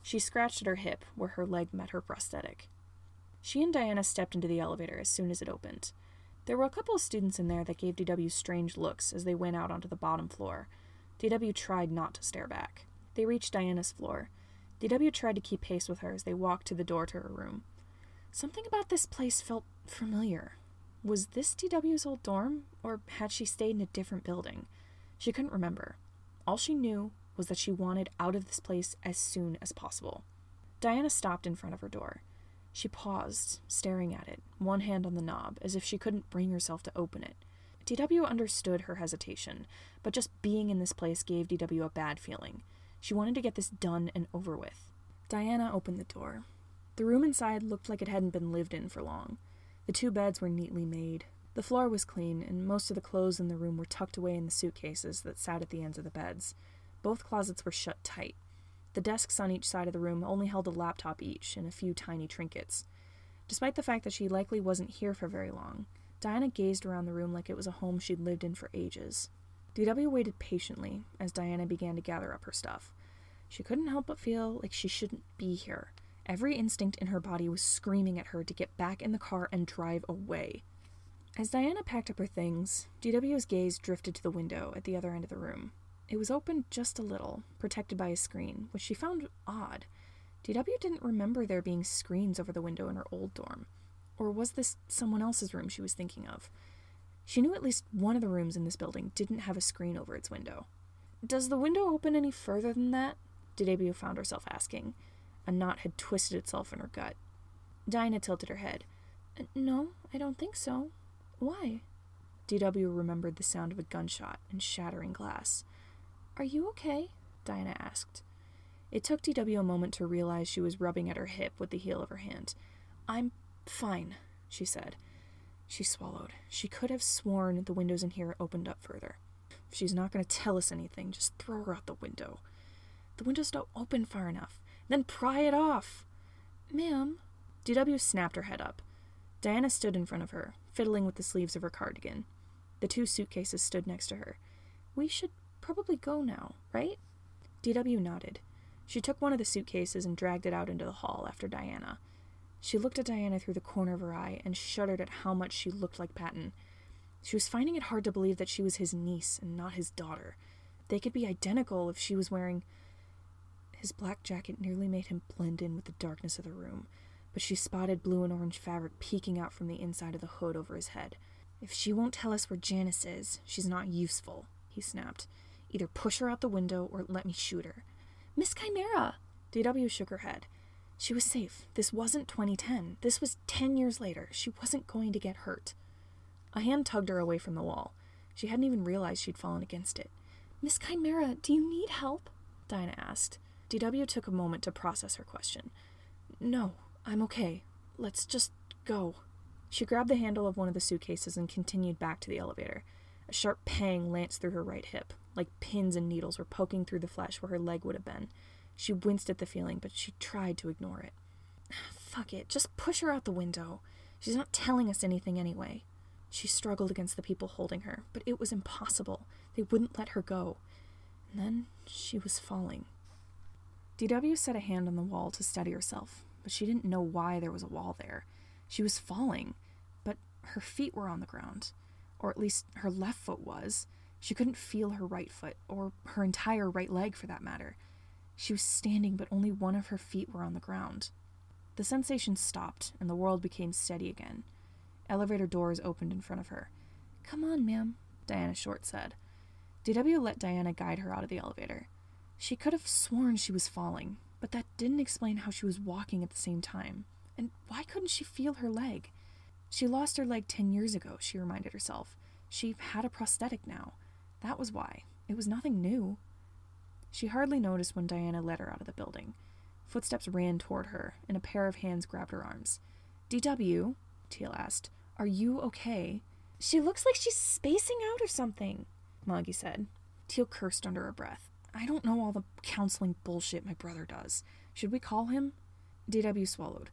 She scratched at her hip where her leg met her prosthetic. She and Diana stepped into the elevator as soon as it opened. There were a couple of students in there that gave DW strange looks as they went out onto the bottom floor. DW tried not to stare back. They reached Diana's floor. DW tried to keep pace with her as they walked to the door to her room. Something about this place felt familiar. Was this DW's old dorm, or had she stayed in a different building? She couldn't remember. All she knew was that she wanted out of this place as soon as possible. Diana stopped in front of her door. She paused, staring at it, one hand on the knob, as if she couldn't bring herself to open it. DW understood her hesitation, but just being in this place gave DW a bad feeling. She wanted to get this done and over with. Diana opened the door. The room inside looked like it hadn't been lived in for long. The 2 beds were neatly made. The floor was clean, and most of the clothes in the room were tucked away in the suitcases that sat at the ends of the beds. Both closets were shut tight. The desks on each side of the room only held a laptop each and a few tiny trinkets. Despite the fact that she likely wasn't here for very long, Diana gazed around the room like it was a home she'd lived in for ages. DW waited patiently as Diana began to gather up her stuff. She couldn't help but feel like she shouldn't be here. Every instinct in her body was screaming at her to get back in the car and drive away. As Diana packed up her things, DW's gaze drifted to the window at the other end of the room. It was open just a little, protected by a screen, which she found odd. DW didn't remember there being screens over the window in her old dorm. Or was this someone else's room she was thinking of? She knew at least one of the rooms in this building didn't have a screen over its window. "Does the window open any further than that?" DW found herself asking. A knot had twisted itself in her gut. Diana tilted her head. "No, I don't think so. Why?" DW remembered the sound of a gunshot and shattering glass. "Are you okay?" Diana asked. It took DW a moment to realize she was rubbing at her hip with the heel of her hand. "I'm fine," she said. She swallowed. She could have sworn the windows in here opened up further. If she's not going to tell us anything, just throw her out the window. The windows don't open far enough. Then pry it off. "Ma'am." DW snapped her head up. Diana stood in front of her, fiddling with the sleeves of her cardigan. The 2 suitcases stood next to her. "We should probably go now, right?" DW nodded. She took one of the suitcases and dragged it out into the hall after Diana. She looked at Diana through the corner of her eye and shuddered at how much she looked like Patton. She was finding it hard to believe that she was his niece and not his daughter. They could be identical if she was wearing... His black jacket nearly made him blend in with the darkness of the room, but she spotted blue and orange fabric peeking out from the inside of the hood over his head. "If she won't tell us where Janus is, she's not useful," he snapped. "Either push her out the window or let me shoot her." "Miss Chimera!" DW shook her head. She was safe. This wasn't 2010. This was 10 years later. She wasn't going to get hurt. A hand tugged her away from the wall. She hadn't even realized she'd fallen against it. "Miss Chimera, do you need help?" Diana asked. DW took a moment to process her question. "No, I'm okay. Let's just go." She grabbed the handle of one of the suitcases and continued back to the elevator. A sharp pang lanced through her right hip, like pins and needles were poking through the flesh where her leg would have been. She winced at the feeling, but she tried to ignore it. "Fuck it, just push her out the window. She's not telling us anything anyway." She struggled against the people holding her, but it was impossible. They wouldn't let her go. And then she was falling. DW set a hand on the wall to steady herself, but she didn't know why there was a wall there. She was falling, but her feet were on the ground. Or at least her left foot was. She couldn't feel her right foot, or her entire right leg for that matter. She was standing, but only one of her feet were on the ground. The sensation stopped, and the world became steady again. Elevator doors opened in front of her. "Come on, ma'am," Diana Short said. DW let Diana guide her out of the elevator. She could have sworn she was falling, but that didn't explain how she was walking at the same time. And why couldn't she feel her leg? She lost her leg 10 years ago, she reminded herself. She had a prosthetic now. That was why. It was nothing new. She hardly noticed when Diana led her out of the building. Footsteps ran toward her, and a pair of hands grabbed her arms. "DW," Teal asked, "are you okay?" "She looks like she's spacing out or something," Moggy said. Teal cursed under her breath. I don't know all the counseling bullshit my brother does. Should we call him? DW swallowed.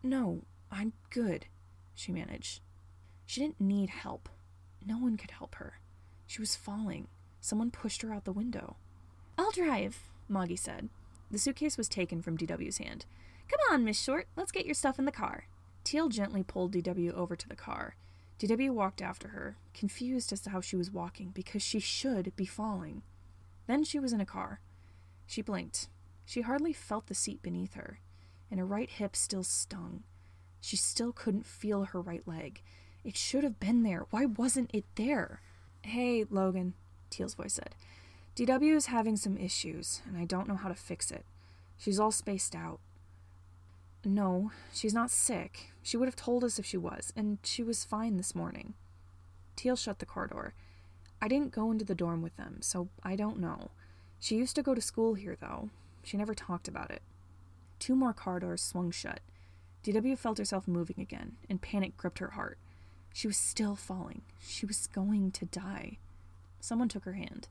No, I'm good, she managed. She didn't need help. No one could help her. She was falling. Someone pushed her out the window. I'll drive, Moggy said. The suitcase was taken from DW's hand. Come on, Miss Short, let's get your stuff in the car. Teal gently pulled DW over to the car. DW walked after her, confused as to how she was walking because she should be falling. Then she was in a car. She blinked. She hardly felt the seat beneath her, and her right hip still stung. She still couldn't feel her right leg. It should have been there. Why wasn't it there? Hey, Logan, Teal's voice said. DW is having some issues, and I don't know how to fix it. She's all spaced out. No, she's not sick. She would have told us if she was, and she was fine this morning. Teal shut the car door. I didn't go into the dorm with them, so I don't know. She used to go to school here, though. She never talked about it. 2 more car doors swung shut. DW felt herself moving again, and panic gripped her heart. She was still falling. She was going to die. Someone took her hand.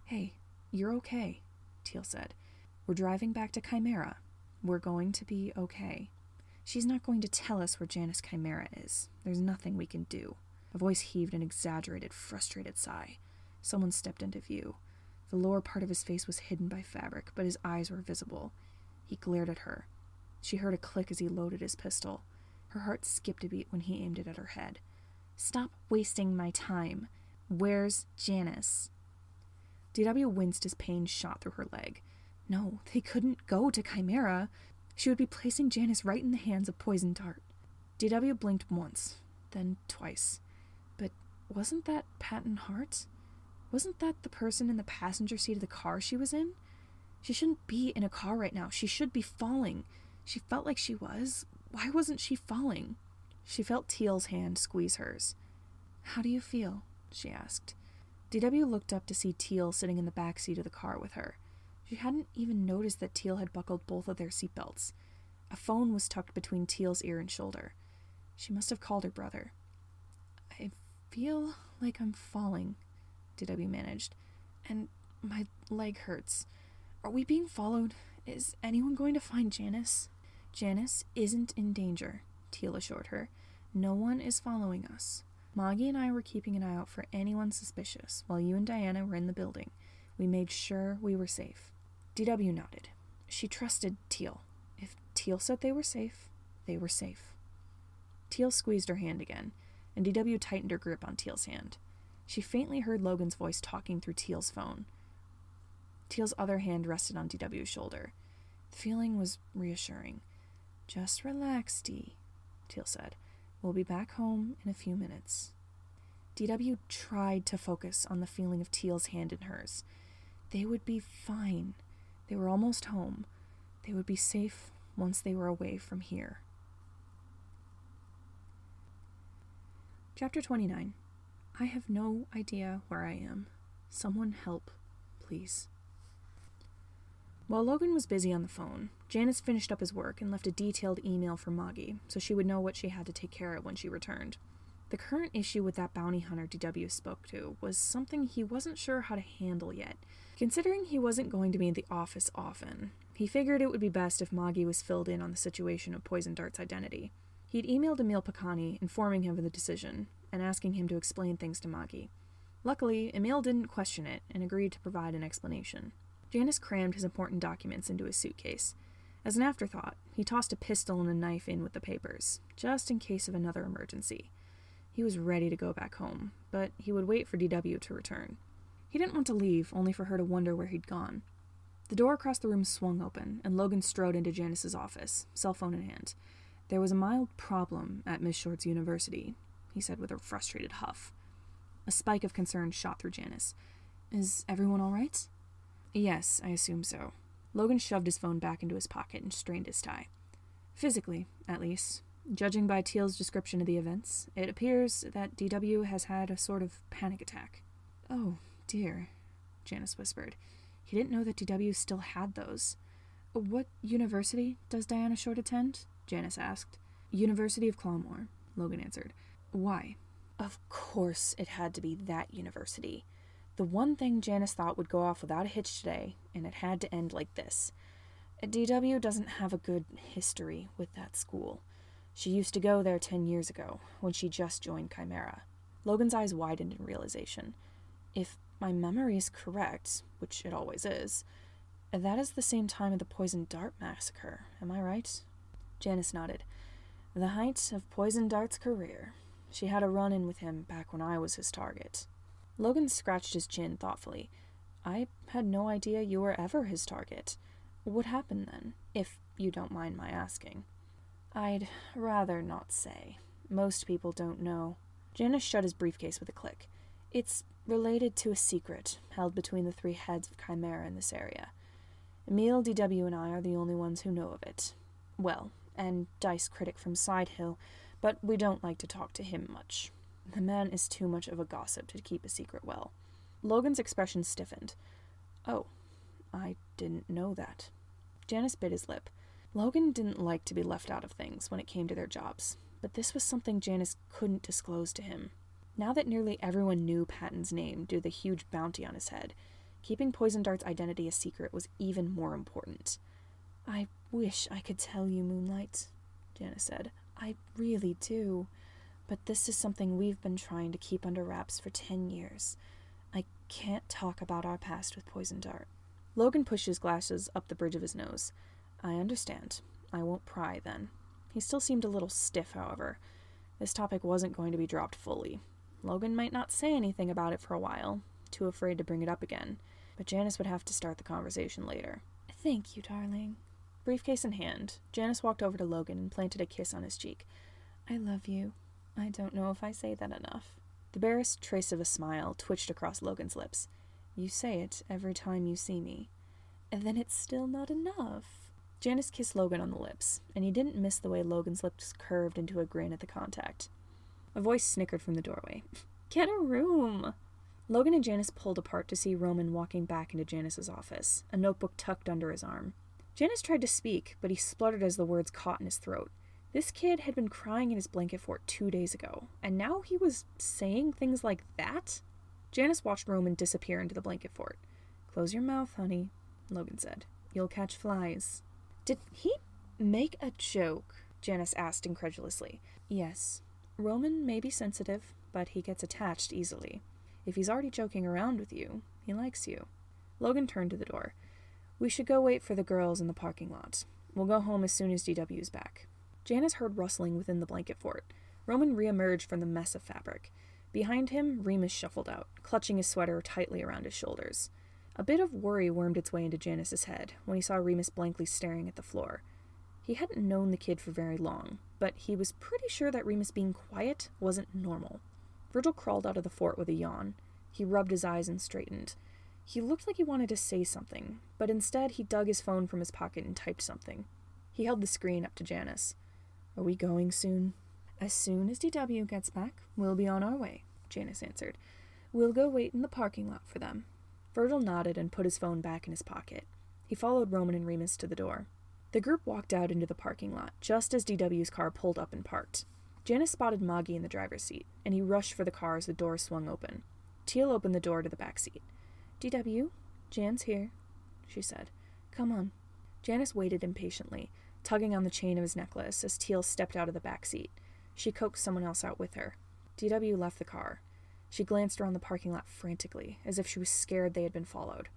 Hey, you're okay, Teal said. We're driving back to Chimera. We're going to be okay. She's not going to tell us where Janus Chimera is. There's nothing we can do. A voice heaved an exaggerated, frustrated sigh. Someone stepped into view. The lower part of his face was hidden by fabric, but his eyes were visible. He glared at her. She heard a click as he loaded his pistol. Her heart skipped a beat when he aimed it at her head. Stop wasting my time. Where's Janus? DW winced as pain shot through her leg. No, they couldn't go to Chimera. She would be placing Janus right in the hands of Poison Dart. DW blinked once, then twice. But wasn't that Patton Hart? Wasn't that the person in the passenger seat of the car she was in? She shouldn't be in a car right now. She should be falling. She felt like she was. Why wasn't she falling? She felt Teal's hand squeeze hers. How do you feel? She asked. DW looked up to see Teal sitting in the back seat of the car with her. She hadn't even noticed that Teal had buckled both of their seatbelts. A phone was tucked between Teal's ear and shoulder. She must have called her brother. I feel like I'm falling, DW managed, and my leg hurts. Are we being followed? Is anyone going to find Janus? Janus isn't in danger, Teal assured her. No one is following us. Moggy and I were keeping an eye out for anyone suspicious while you and Diana were in the building. We made sure we were safe. DW nodded. She trusted Teal. If Teal said they were safe, they were safe. Teal squeezed her hand again, and DW tightened her grip on Teal's hand. She faintly heard Logan's voice talking through Teal's phone. Teal's other hand rested on DW's shoulder. The feeling was reassuring. Just relax, Dee, Teal said. We'll be back home in a few minutes. DW tried to focus on the feeling of Teal's hand in hers. They would be fine. They were almost home. They would be safe once they were away from here. Chapter 29. I have no idea where I am. Someone help, please. While Logan was busy on the phone, Janus finished up his work and left a detailed email for Moggy, so she would know what she had to take care of when she returned. The current issue with that bounty hunter DW spoke to was something he wasn't sure how to handle yet. Considering he wasn't going to be in the office often, he figured it would be best if Moggy was filled in on the situation of Poison Dart's identity. He'd emailed Emil Picani informing him of the decision and asking him to explain things to Moggy. Luckily, Emil didn't question it and agreed to provide an explanation. Janus crammed his important documents into his suitcase. As an afterthought, he tossed a pistol and a knife in with the papers, just in case of another emergency. He was ready to go back home, but he would wait for DW to return. He didn't want to leave, only for her to wonder where he'd gone. The door across the room swung open, and Logan strode into Janus's office, cell phone in hand. There was a mild problem at Miss Short's university, he said with a frustrated huff. A spike of concern shot through Janus. Is everyone all right? Yes, I assume so. Logan shoved his phone back into his pocket and strained his tie. Physically, at least. Judging by Teal's description of the events, it appears that DW has had a sort of panic attack. Oh, dear, Janus whispered. He didn't know that DW still had those. What university does Diana Short attend? Janus asked. University of Clawmore, Logan answered. Why? Of course it had to be that university. The one thing Janus thought would go off without a hitch today, and it had to end like this. DW doesn't have a good history with that school. She used to go there 10 years ago, when she just joined Chimera. Logan's eyes widened in realization. If my memory is correct, which it always is, that is the same time of the Poison Dart massacre, am I right? Janus nodded. The height of Poison Dart's career. She had a run-in with him back when I was his target. Logan scratched his chin thoughtfully. I had no idea you were ever his target. What happened then, if you don't mind my asking? I'd rather not say. Most people don't know. Janus shut his briefcase with a click. It's related to a secret held between the 3 heads of Chimera in this area. Emil, DW, and I are the only ones who know of it. Well, and Dice Critic from Sidehill, but we don't like to talk to him much. The man is too much of a gossip to keep a secret well. Logan's expression stiffened. Oh, I didn't know that. Janus bit his lip. Logan didn't like to be left out of things when it came to their jobs, but this was something Janus couldn't disclose to him. Now that nearly everyone knew Patton's name due to the huge bounty on his head, keeping Poison Dart's identity a secret was even more important. I wish I could tell you, Moonlight, Janus said. I really do. But this is something we've been trying to keep under wraps for 10 years. I can't talk about our past with Poison Dart. Logan pushed his glasses up the bridge of his nose. I understand. I won't pry, then. He still seemed a little stiff, however. This topic wasn't going to be dropped fully. Logan might not say anything about it for a while, too afraid to bring it up again, but Janus would have to start the conversation later. Thank you, darling. Briefcase in hand, Janus walked over to Logan and planted a kiss on his cheek. I love you. I don't know if I say that enough. The barest trace of a smile twitched across Logan's lips. You say it every time you see me. And then it's still not enough. Janus kissed Logan on the lips, and he didn't miss the way Logan's lips curved into a grin at the contact. A voice snickered from the doorway. Get a room! Logan and Janus pulled apart to see Roman walking back into Janus's office, a notebook tucked under his arm. Janus tried to speak, but he spluttered as the words caught in his throat. This kid had been crying in his blanket fort 2 days ago, and now he was saying things like that? Janus watched Roman disappear into the blanket fort. Close your mouth, honey, Logan said. You'll catch flies. Did he make a joke? Janus asked incredulously. Yes. Roman may be sensitive, but he gets attached easily. If he's already joking around with you, he likes you. Logan turned to the door. We should go wait for the girls in the parking lot. We'll go home as soon as DW is back. Janus heard rustling within the blanket fort. Roman reemerged from the mess of fabric. Behind him, Remus shuffled out, clutching his sweater tightly around his shoulders. A bit of worry wormed its way into Janus's head when he saw Remus blankly staring at the floor. He hadn't known the kid for very long, but he was pretty sure that Remus being quiet wasn't normal. Virgil crawled out of the fort with a yawn. He rubbed his eyes and straightened. He looked like he wanted to say something, but instead he dug his phone from his pocket and typed something. He held the screen up to Janus. Are we going soon? As soon as DW gets back, we'll be on our way, Janus answered. We'll go wait in the parking lot for them. Virgil nodded and put his phone back in his pocket. He followed Roman and Remus to the door. The group walked out into the parking lot just as DW's car pulled up and parked. Janus spotted Moggy in the driver's seat, and he rushed for the car as the door swung open. Teal opened the door to the back seat. DW, Jan's here, she said. Come on. Janus waited impatiently, tugging on the chain of his necklace as Teal stepped out of the back seat. She coaxed someone else out with her. DW left the car. She glanced around the parking lot frantically, as if she was scared they had been followed.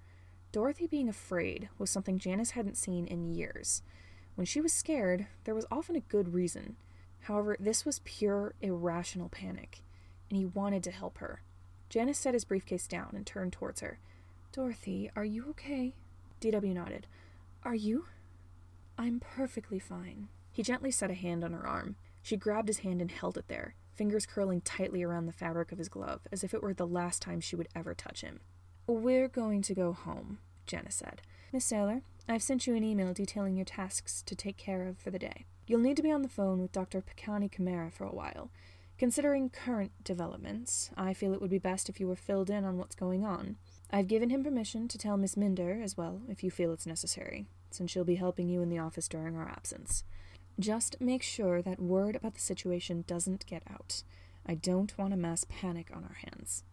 Dorothy being afraid was something Janus hadn't seen in years. When she was scared, there was often a good reason. However, this was pure, irrational panic, and he wanted to help her. Janus set his briefcase down and turned towards her. Dorothy, are you okay? DW nodded. Are you? I'm perfectly fine. He gently set a hand on her arm. She grabbed his hand and held it there, fingers curling tightly around the fabric of his glove, as if it were the last time she would ever touch him. We're going to go home, Janus said. Miss Saylor, I've sent you an email detailing your tasks to take care of for the day. You'll need to be on the phone with Dr. Picani Chimera for a while. Considering current developments, I feel it would be best if you were filled in on what's going on. I've given him permission to tell Miss Minder as well, if you feel it's necessary, since she'll be helping you in the office during our absence. Just make sure that word about the situation doesn't get out. I don't want a mass panic on our hands.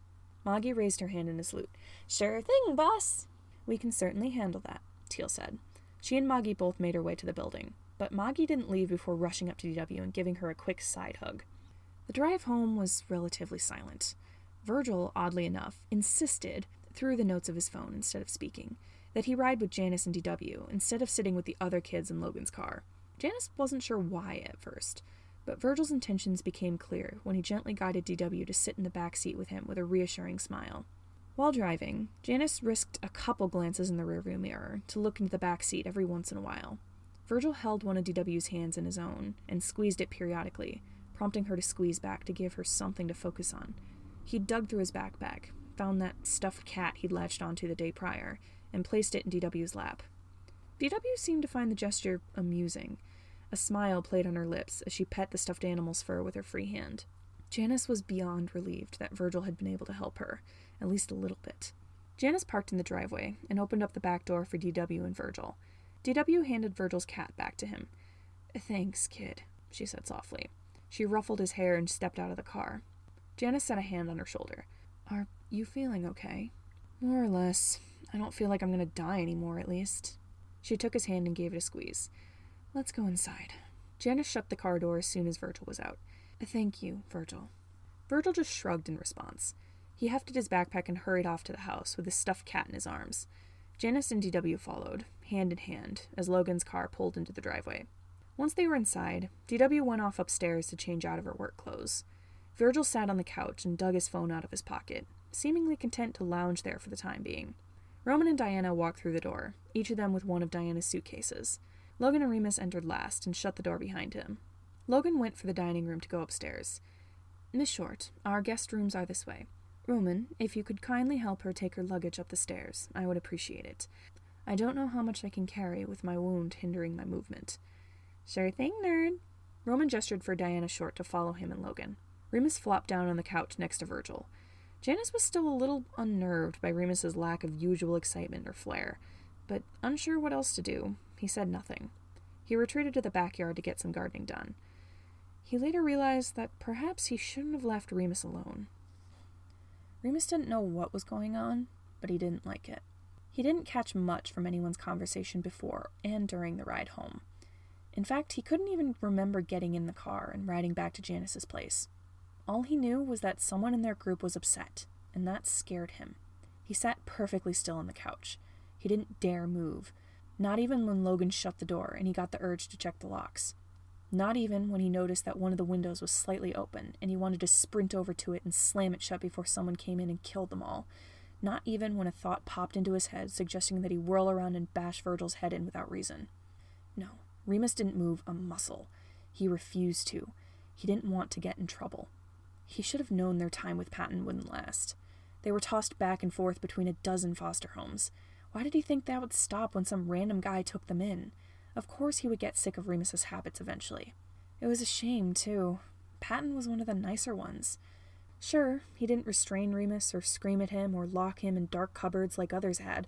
Moggy raised her hand in a salute. "Sure thing, boss." "We can certainly handle that," Teal said. She and Moggy both made her way to the building, but Moggy didn't leave before rushing up to DW and giving her a quick side hug. The drive home was relatively silent. Virgil, oddly enough, insisted, through the notes of his phone instead of speaking, that he ride with Janus and DW instead of sitting with the other kids in Logan's car. Janus wasn't sure why at first, but Virgil's intentions became clear when he gently guided DW to sit in the back seat with him with a reassuring smile. While driving, Janus risked a couple glances in the rearview mirror to look into the back seat every once in a while. Virgil held one of DW's hands in his own and squeezed it periodically, prompting her to squeeze back to give her something to focus on. He dug through his backpack, found that stuffed cat he'd latched onto the day prior, and placed it in DW's lap. DW seemed to find the gesture amusing. A smile played on her lips as she pet the stuffed animal's fur with her free hand. Janus was beyond relieved that Virgil had been able to help her, at least a little bit. Janus parked in the driveway and opened up the back door for DW and Virgil. DW handed Virgil's cat back to him. "Thanks, kid," she said softly. She ruffled his hair and stepped out of the car. Janus set a hand on her shoulder. "Are you feeling okay?" "More or less. I don't feel like I'm gonna die anymore, at least." She took his hand and gave it a squeeze. "Let's go inside." Janus shut the car door as soon as Virgil was out. "Thank you, Virgil." Virgil just shrugged in response. He hefted his backpack and hurried off to the house with his stuffed cat in his arms. Janus and DW followed, hand in hand, as Logan's car pulled into the driveway. Once they were inside, DW went off upstairs to change out of her work clothes. Virgil sat on the couch and dug his phone out of his pocket, seemingly content to lounge there for the time being. Roman and Diana walked through the door, each of them with one of Diana's suitcases. Logan and Remus entered last and shut the door behind him. Logan went for the dining room to go upstairs. "Miss Short, our guest rooms are this way. Roman, if you could kindly help her take her luggage up the stairs, I would appreciate it. I don't know how much I can carry with my wound hindering my movement." "Sure thing, nerd." Roman gestured for Diana Short to follow him and Logan. Remus flopped down on the couch next to Virgil. Janus was still a little unnerved by Remus's lack of usual excitement or flair, but unsure what else to do, he said nothing. He retreated to the backyard to get some gardening done. He later realized that perhaps he shouldn't have left Remus alone. Remus didn't know what was going on, but he didn't like it. He didn't catch much from anyone's conversation before and during the ride home. In fact, he couldn't even remember getting in the car and riding back to Janus's place. All he knew was that someone in their group was upset, and that scared him. He sat perfectly still on the couch. He didn't dare move, not even when Logan shut the door and he got the urge to check the locks. Not even when he noticed that one of the windows was slightly open and he wanted to sprint over to it and slam it shut before someone came in and killed them all. Not even when a thought popped into his head suggesting that he whirl around and bash Virgil's head in without reason. No, Remus didn't move a muscle. He refused to. He didn't want to get in trouble. He should have known their time with Patton wouldn't last. They were tossed back and forth between a dozen foster homes. Why did he think that would stop when some random guy took them in? Of course he would get sick of Remus's habits eventually. It was a shame, too. Patton was one of the nicer ones. Sure, he didn't restrain Remus or scream at him or lock him in dark cupboards like others had,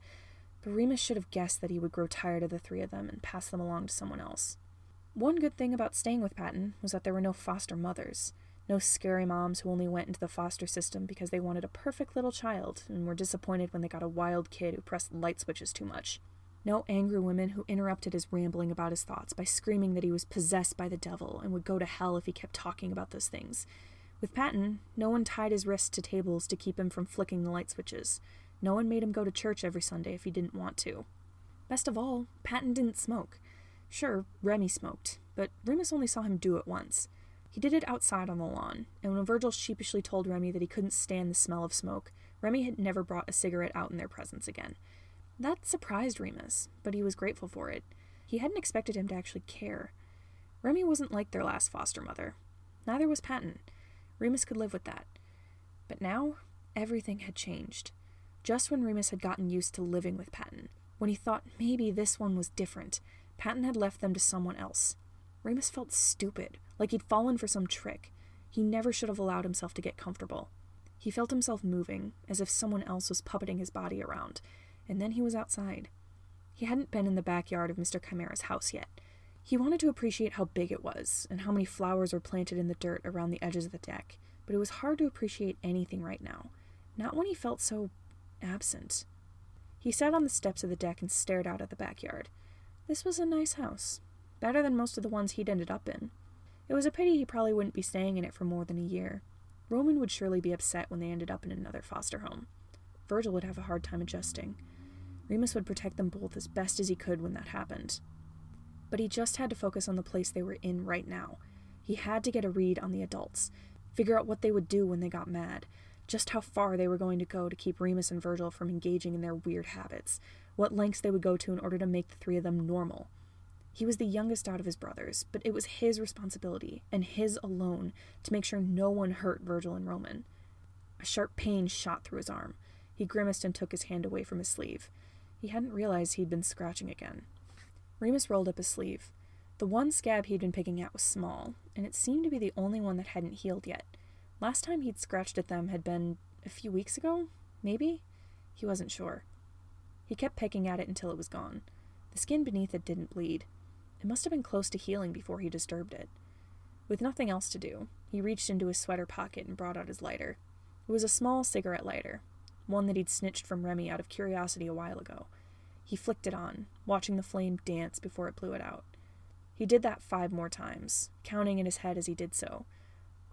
but Remus should have guessed that he would grow tired of the three of them and pass them along to someone else. One good thing about staying with Patton was that there were no foster mothers. No scary moms who only went into the foster system because they wanted a perfect little child and were disappointed when they got a wild kid who pressed light switches too much. No angry women who interrupted his rambling about his thoughts by screaming that he was possessed by the devil and would go to hell if he kept talking about those things. With Patton, no one tied his wrists to tables to keep him from flicking the light switches. No one made him go to church every Sunday if he didn't want to. Best of all, Patton didn't smoke. Sure, Remy smoked, but Remus only saw him do it once. He did it outside on the lawn, and when Virgil sheepishly told Remy that he couldn't stand the smell of smoke, Remy had never brought a cigarette out in their presence again. That surprised Remus, but he was grateful for it. He hadn't expected him to actually care. Remy wasn't like their last foster mother. Neither was Patton. Remus could live with that. But now, everything had changed. Just when Remus had gotten used to living with Patton, when he thought maybe this one was different, Patton had left them to someone else. Remus felt stupid, like he'd fallen for some trick. He never should have allowed himself to get comfortable. He felt himself moving, as if someone else was puppeting his body around, and then he was outside. He hadn't been in the backyard of Mr. Chimera's house yet. He wanted to appreciate how big it was, and how many flowers were planted in the dirt around the edges of the deck, but it was hard to appreciate anything right now. Not when he felt so absent. He sat on the steps of the deck and stared out at the backyard. This was a nice house. Better than most of the ones he'd ended up in. It was a pity he probably wouldn't be staying in it for more than a year. Roman would surely be upset when they ended up in another foster home. Virgil would have a hard time adjusting. Remus would protect them both as best as he could when that happened. But he just had to focus on the place they were in right now. He had to get a read on the adults, figure out what they would do when they got mad, just how far they were going to go to keep Remus and Virgil from engaging in their weird habits, what lengths they would go to in order to make the three of them normal. He was the youngest out of his brothers, but it was his responsibility, and his alone, to make sure no one hurt Virgil and Roman. A sharp pain shot through his arm. He grimaced and took his hand away from his sleeve. He hadn't realized he'd been scratching again. Remus rolled up his sleeve. The one scab he'd been picking at was small, and it seemed to be the only one that hadn't healed yet. Last time he'd scratched at them had been a few weeks ago, maybe? He wasn't sure. He kept pecking at it until it was gone. The skin beneath it didn't bleed. It must have been close to healing before he disturbed it. With nothing else to do, he reached into his sweater pocket and brought out his lighter. It was a small cigarette lighter, one that he'd snitched from Remy out of curiosity a while ago. He flicked it on, watching the flame dance before it blew it out. He did that 5 more times, counting in his head as he did so.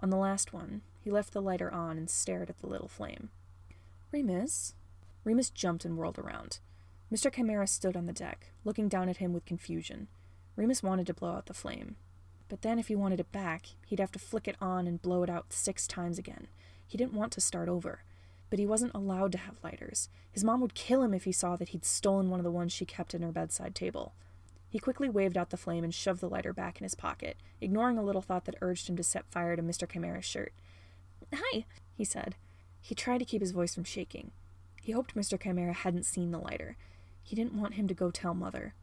On the last one, he left the lighter on and stared at the little flame. "Remus?" Remus jumped and whirled around. Mr. Chimera stood on the deck, looking down at him with confusion. Remus wanted to blow out the flame. But then if he wanted it back, he'd have to flick it on and blow it out 6 times again. He didn't want to start over. But he wasn't allowed to have lighters. His mom would kill him if he saw that he'd stolen one of the ones she kept in her bedside table. He quickly waved out the flame and shoved the lighter back in his pocket, ignoring a little thought that urged him to set fire to Mr. Chimera's shirt. "Hi," he said. He tried to keep his voice from shaking. He hoped Mr. Chimera hadn't seen the lighter. He didn't want him to go tell Mother.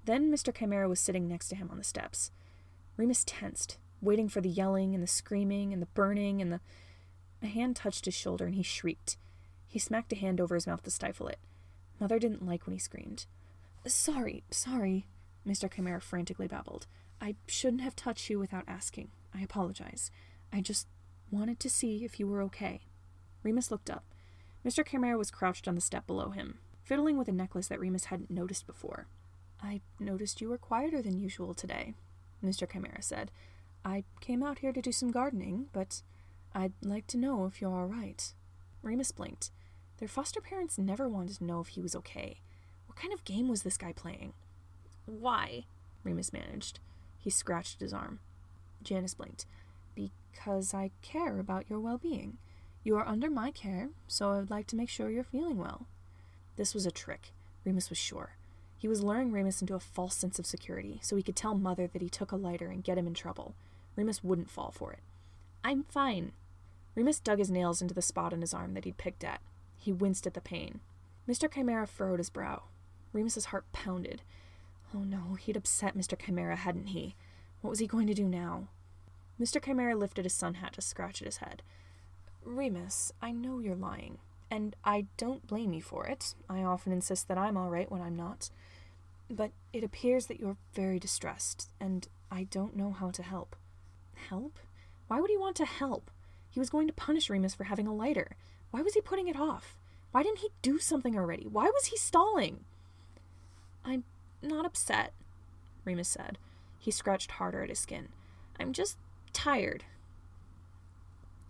Then Mr. Chimera was sitting next to him on the steps. Remus tensed, waiting for the yelling and the screaming and the burning and the... A hand touched his shoulder and he shrieked. He smacked a hand over his mouth to stifle it. Mother didn't like when he screamed. Sorry, Mr. Chimera frantically babbled. "I shouldn't have touched you without asking. I apologize. I just wanted to see if you were okay." Remus looked up. Mr. Chimera was crouched on the step below him, fiddling with a necklace that Remus hadn't noticed before. "I noticed you were quieter than usual today," Mr. Chimera said. "I came out here to do some gardening, but I'd like to know if you're all right." Remus blinked. Their foster parents never wanted to know if he was okay. What kind of game was this guy playing? "Why?" Remus managed. He scratched his arm. Janus blinked. "Because I care about your well-being. You are under my care, so I would like to make sure you're feeling well." This was a trick, Remus was sure. He was luring Remus into a false sense of security, so he could tell Mother that he took a lighter and get him in trouble. Remus wouldn't fall for it. "I'm fine." Remus dug his nails into the spot on his arm that he'd picked at. He winced at the pain. Mr. Chimera furrowed his brow. Remus's heart pounded. Oh no, he'd upset Mr. Chimera, hadn't he? What was he going to do now? Mr. Chimera lifted his sun hat to scratch at his head. "Remus, I know you're lying, and I don't blame you for it. I often insist that I'm all right when I'm not. But it appears that you're very distressed, and I don't know how to help." Help? Why would he want to help? He was going to punish Remus for having a lighter. Why was he putting it off? Why didn't he do something already? Why was he stalling? "I'm not upset," Remus said. He scratched harder at his skin. "I'm just tired."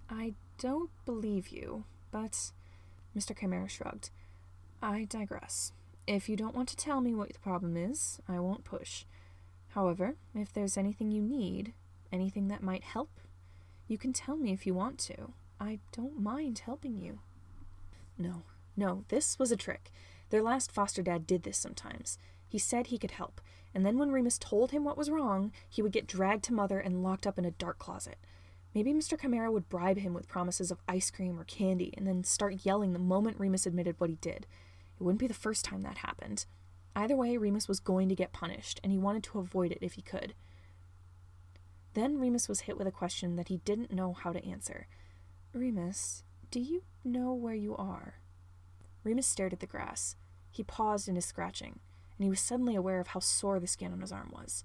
"I don't believe you, but..." Mr. Chimera shrugged. "I digress. If you don't want to tell me what the problem is, I won't push. However, if there's anything you need, anything that might help, you can tell me if you want to. I don't mind helping you." No, this was a trick. Their last foster dad did this sometimes. He said he could help, and then when Remus told him what was wrong, he would get dragged to Mother and locked up in a dark closet. Maybe Mr. Chimera would bribe him with promises of ice cream or candy, and then start yelling the moment Remus admitted what he did. It wouldn't be the first time that happened. Either way, Remus was going to get punished, and he wanted to avoid it if he could. Then Remus was hit with a question that he didn't know how to answer. "Remus, do you know where you are?" Remus stared at the grass. He paused in his scratching, and he was suddenly aware of how sore the skin on his arm was.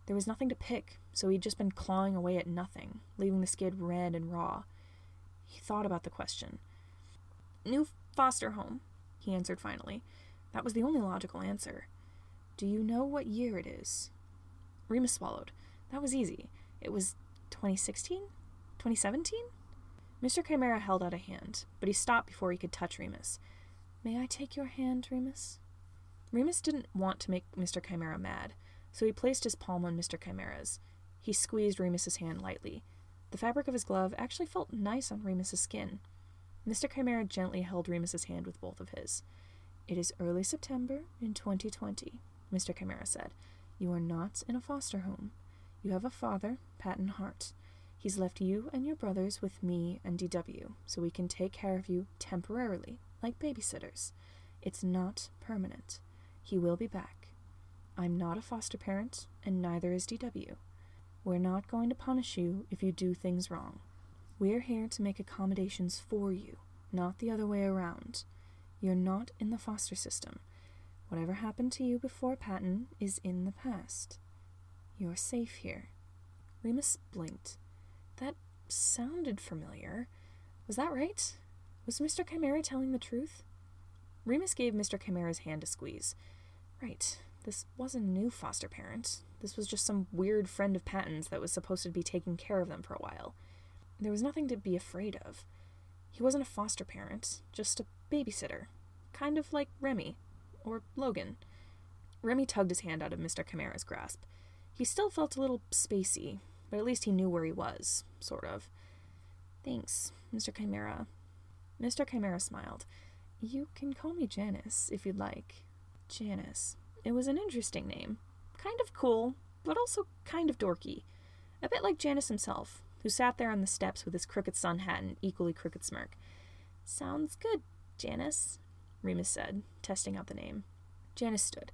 There was nothing to pick, so he'd just been clawing away at nothing, leaving the skin red and raw. He thought about the question. New foster home, he answered finally. That was the only logical answer. Do you know what year it is? Remus swallowed. That was easy. It was 2016? 2017? Mr. Chimera held out a hand, but he stopped before he could touch Remus. May I take your hand, Remus? Remus didn't want to make Mr. Chimera mad, so he placed his palm on Mr. Chimera's. He squeezed Remus's hand lightly. The fabric of his glove actually felt nice on Remus's skin. Mr. Chimera gently held Remus's hand with both of his. It is early September in 2020, Mr. Chimera said. You are not in a foster home. You have a father, Patton Hart. He's left you and your brothers with me and DW, so we can take care of you temporarily, like babysitters. It's not permanent. He will be back. I'm not a foster parent, and neither is DW. We're not going to punish you if you do things wrong. We're here to make accommodations for you, not the other way around. You're not in the foster system. Whatever happened to you before Patton is in the past. You're safe here. Remus blinked. That sounded familiar. Was that right? Was Mr. Chimera telling the truth? Remus gave Mr. Chimera's hand a squeeze. Right. This wasn't a new foster parent. This was just some weird friend of Patton's that was supposed to be taking care of them for a while. There was nothing to be afraid of. He wasn't a foster parent, just a babysitter. Kind of like Remy. Or Logan. Remy tugged his hand out of Mr. Chimera's grasp. He still felt a little spacey, but at least he knew where he was, sort of. Thanks, Mr. Chimera. Mr. Chimera smiled. You can call me Janus, if you'd like. Janus. It was an interesting name. Kind of cool, but also kind of dorky. A bit like Janus himself, who sat there on the steps with his crooked sun hat and equally crooked smirk. Sounds good, Janus, Remus said, testing out the name. Janus stood.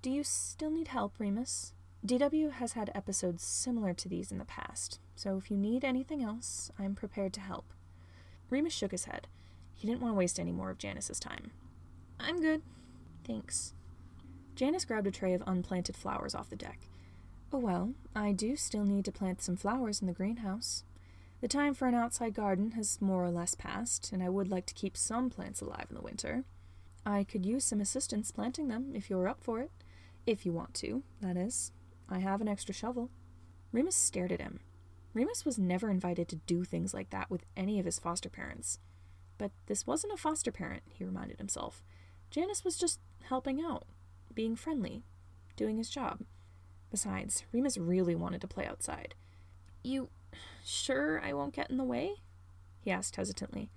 Do you still need help, Remus? DW has had episodes similar to these in the past, so if you need anything else, I'm prepared to help. Remus shook his head. He didn't want to waste any more of Janus's time. I'm good. Thanks. Janus grabbed a tray of unplanted flowers off the deck. Oh well, I do still need to plant some flowers in the greenhouse. The time for an outside garden has more or less passed, and I would like to keep some plants alive in the winter. I could use some assistance planting them if you're up for it. If you want to, that is. I have an extra shovel. Remus stared at him. Remus was never invited to do things like that with any of his foster parents. But this wasn't a foster parent, he reminded himself. Janus was just helping out, being friendly, doing his job. Besides, Remus really wanted to play outside. You sure I won't get in the way? He asked hesitantly.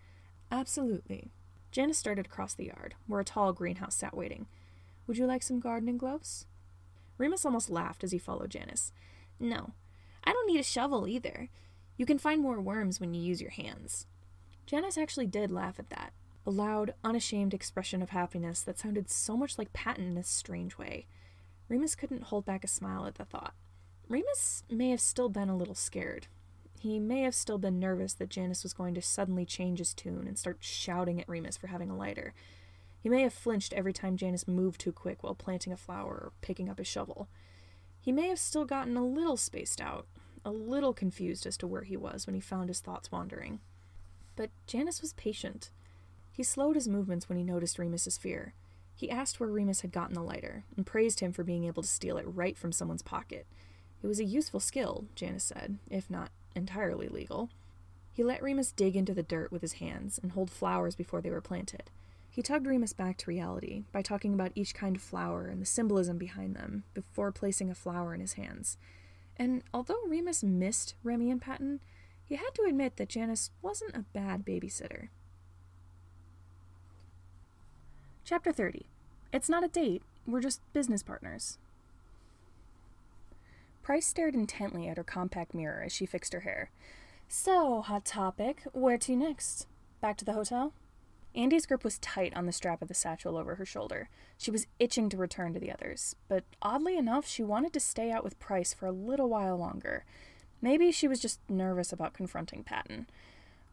Absolutely. Janus started across the yard, where a tall greenhouse sat waiting. Would you like some gardening gloves? Remus almost laughed as he followed Janus. No, I don't need a shovel either. You can find more worms when you use your hands. Janus actually did laugh at that, a loud, unashamed expression of happiness that sounded so much like Patton in a strange way. Remus couldn't hold back a smile at the thought. Remus may have still been a little scared. He may have still been nervous that Janus was going to suddenly change his tune and start shouting at Remus for having a lighter. He may have flinched every time Janus moved too quick while planting a flower or picking up his shovel. He may have still gotten a little spaced out, a little confused as to where he was when he found his thoughts wandering. But Janus was patient. He slowed his movements when he noticed Remus's fear. He asked where Remus had gotten the lighter, and praised him for being able to steal it right from someone's pocket. It was a useful skill, Janus said, if not entirely legal. He let Remus dig into the dirt with his hands and hold flowers before they were planted. He tugged Remus back to reality by talking about each kind of flower and the symbolism behind them before placing a flower in his hands. And although Remus missed Remy and Patton, he had to admit that Janus wasn't a bad babysitter. Chapter 30. It's not a date, we're just business partners. Price stared intently at her compact mirror as she fixed her hair. So, hot topic, where to next? Back to the hotel? Andy's grip was tight on the strap of the satchel over her shoulder. She was itching to return to the others, but oddly enough, she wanted to stay out with Price for a little while longer. Maybe she was just nervous about confronting Patton.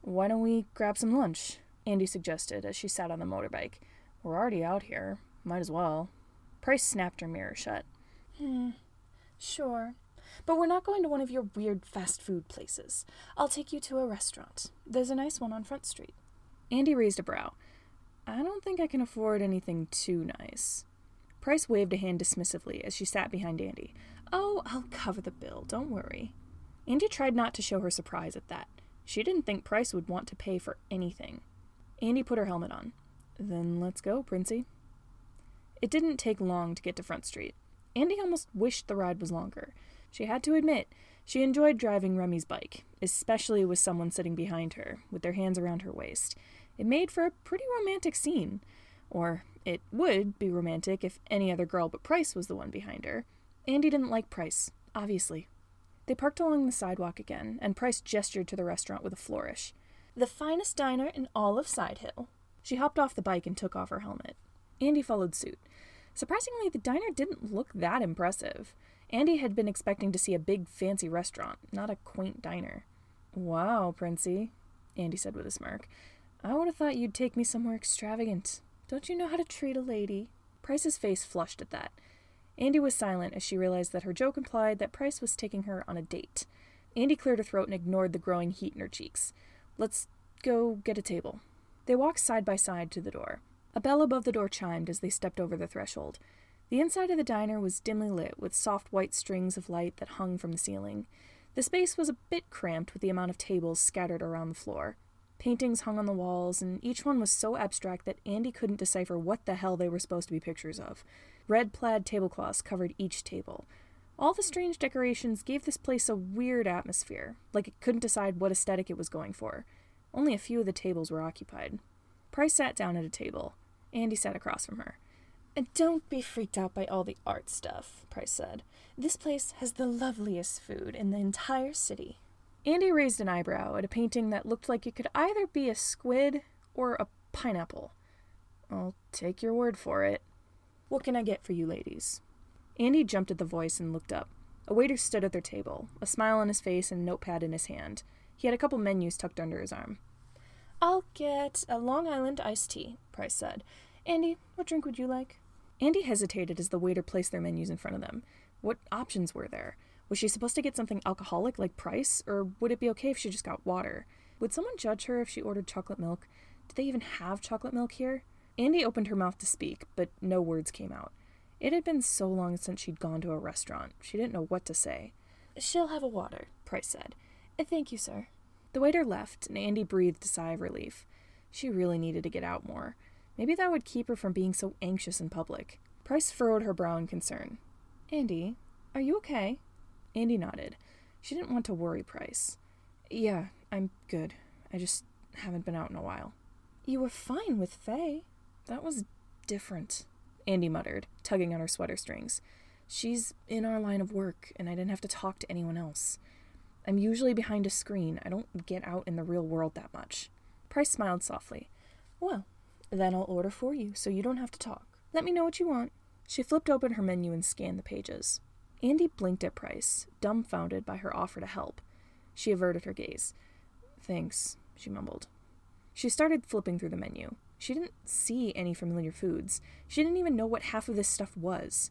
Why don't we grab some lunch? Andy suggested as she sat on the motorbike. We're already out here. Might as well. Price snapped her mirror shut. Sure. But we're not going to one of your weird fast food places. I'll take you to a restaurant. There's a nice one on Front Street. Andy raised a brow. I don't think I can afford anything too nice. Price waved a hand dismissively as she sat behind Andy. Oh, I'll cover the bill, don't worry. Andy tried not to show her surprise at that. She didn't think Price would want to pay for anything. Andy put her helmet on. Then let's go, Princey. It didn't take long to get to Front Street. Andy almost wished the ride was longer. She had to admit, she enjoyed driving Remy's bike, especially with someone sitting behind her, with their hands around her waist. It made for a pretty romantic scene. Or it would be romantic if any other girl but Price was the one behind her. Andy didn't like Price, obviously. They parked along the sidewalk again, and Price gestured to the restaurant with a flourish. The finest diner in all of Sidehill. She hopped off the bike and took off her helmet. Andy followed suit. Surprisingly, the diner didn't look that impressive. Andy had been expecting to see a big, fancy restaurant, not a quaint diner. Wow, Princey, Andy said with a smirk. I would have thought you'd take me somewhere extravagant. Don't you know how to treat a lady? Price's face flushed at that. Andy was silent as she realized that her joke implied that Price was taking her on a date. Andy cleared her throat and ignored the growing heat in her cheeks. Let's go get a table. They walked side by side to the door. A bell above the door chimed as they stepped over the threshold. The inside of the diner was dimly lit with soft white strings of light that hung from the ceiling. The space was a bit cramped with the amount of tables scattered around the floor. Paintings hung on the walls, and each one was so abstract that Andy couldn't decipher what the hell they were supposed to be pictures of. Red plaid tablecloths covered each table. All the strange decorations gave this place a weird atmosphere, like it couldn't decide what aesthetic it was going for. Only a few of the tables were occupied. Price sat down at a table. Andy sat across from her. Don't be freaked out by all the art stuff, Price said. This place has the loveliest food in the entire city. Andy raised an eyebrow at a painting that looked like it could either be a squid or a pineapple. I'll take your word for it. What can I get for you ladies? Andy jumped at the voice and looked up. A waiter stood at their table, a smile on his face and a notepad in his hand. He had a couple menus tucked under his arm. I'll get a Long Island iced tea, Price said. Andy, what drink would you like? Andy hesitated as the waiter placed their menus in front of them. What options were there? Was she supposed to get something alcoholic like Price, or would it be okay if she just got water? Would someone judge her if she ordered chocolate milk? Did they even have chocolate milk here? Andy opened her mouth to speak, but no words came out. It had been so long since she'd gone to a restaurant. She didn't know what to say. She'll have a water, Price said. Thank you, sir. The waiter left, and Andy breathed a sigh of relief. She really needed to get out more. Maybe that would keep her from being so anxious in public. Price furrowed her brow in concern. Andy, are you okay? Andy nodded. She didn't want to worry Price. Yeah, I'm good. I just haven't been out in a while. You were fine with Faye. That was different, Andy muttered, tugging on her sweater strings. She's in our line of work, and I didn't have to talk to anyone else. I'm usually behind a screen. I don't get out in the real world that much. Price smiled softly. Well, then I'll order for you, so you don't have to talk. Let me know what you want. She flipped open her menu and scanned the pages. Andy blinked at Price, dumbfounded by her offer to help. She averted her gaze. Thanks, she mumbled. She started flipping through the menu. She didn't see any familiar foods. She didn't even know what half of this stuff was.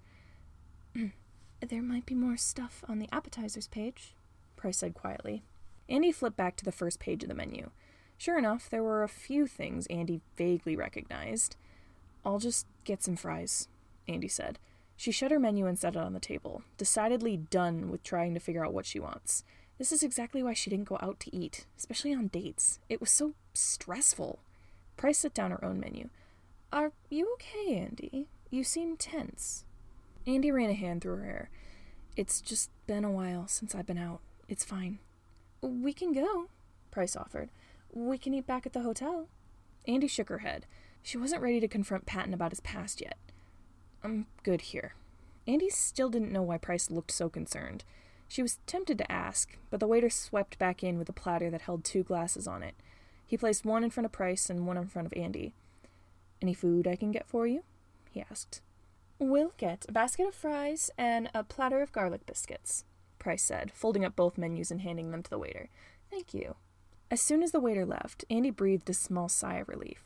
There might be more stuff on the appetizers page, Price said quietly. Andy flipped back to the first page of the menu. Sure enough, there were a few things Andy vaguely recognized. I'll just get some fries, Andy said. She shut her menu and set it on the table, decidedly done with trying to figure out what she wants. This is exactly why she didn't go out to eat, especially on dates. It was so stressful. Price set down her own menu. Are you okay, Andy? You seem tense. Andy ran a hand through her hair. It's just been a while since I've been out. It's fine. We can go, Price offered. We can eat back at the hotel. Andy shook her head. She wasn't ready to confront Patton about his past yet. I'm good here. Andy still didn't know why Price looked so concerned. She was tempted to ask, but the waiter swept back in with a platter that held 2 glasses on it. He placed one in front of Price and one in front of Andy. Any food I can get for you? He asked. We'll get a basket of fries and a platter of garlic biscuits, Price said, folding up both menus and handing them to the waiter. Thank you. As soon as the waiter left, Andy breathed a small sigh of relief.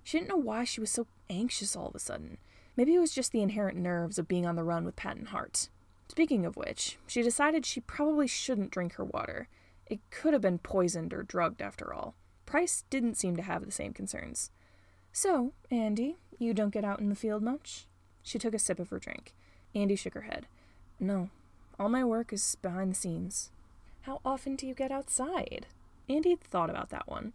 She didn't know why she was so anxious all of a sudden. Maybe it was just the inherent nerves of being on the run with Patton Hart. Speaking of which, she decided she probably shouldn't drink her water. It could have been poisoned or drugged after all. Price didn't seem to have the same concerns. So, Andy, you don't get out in the field much? She took a sip of her drink. Andy shook her head. No, all my work is behind the scenes. How often do you get outside? Andy thought about that one.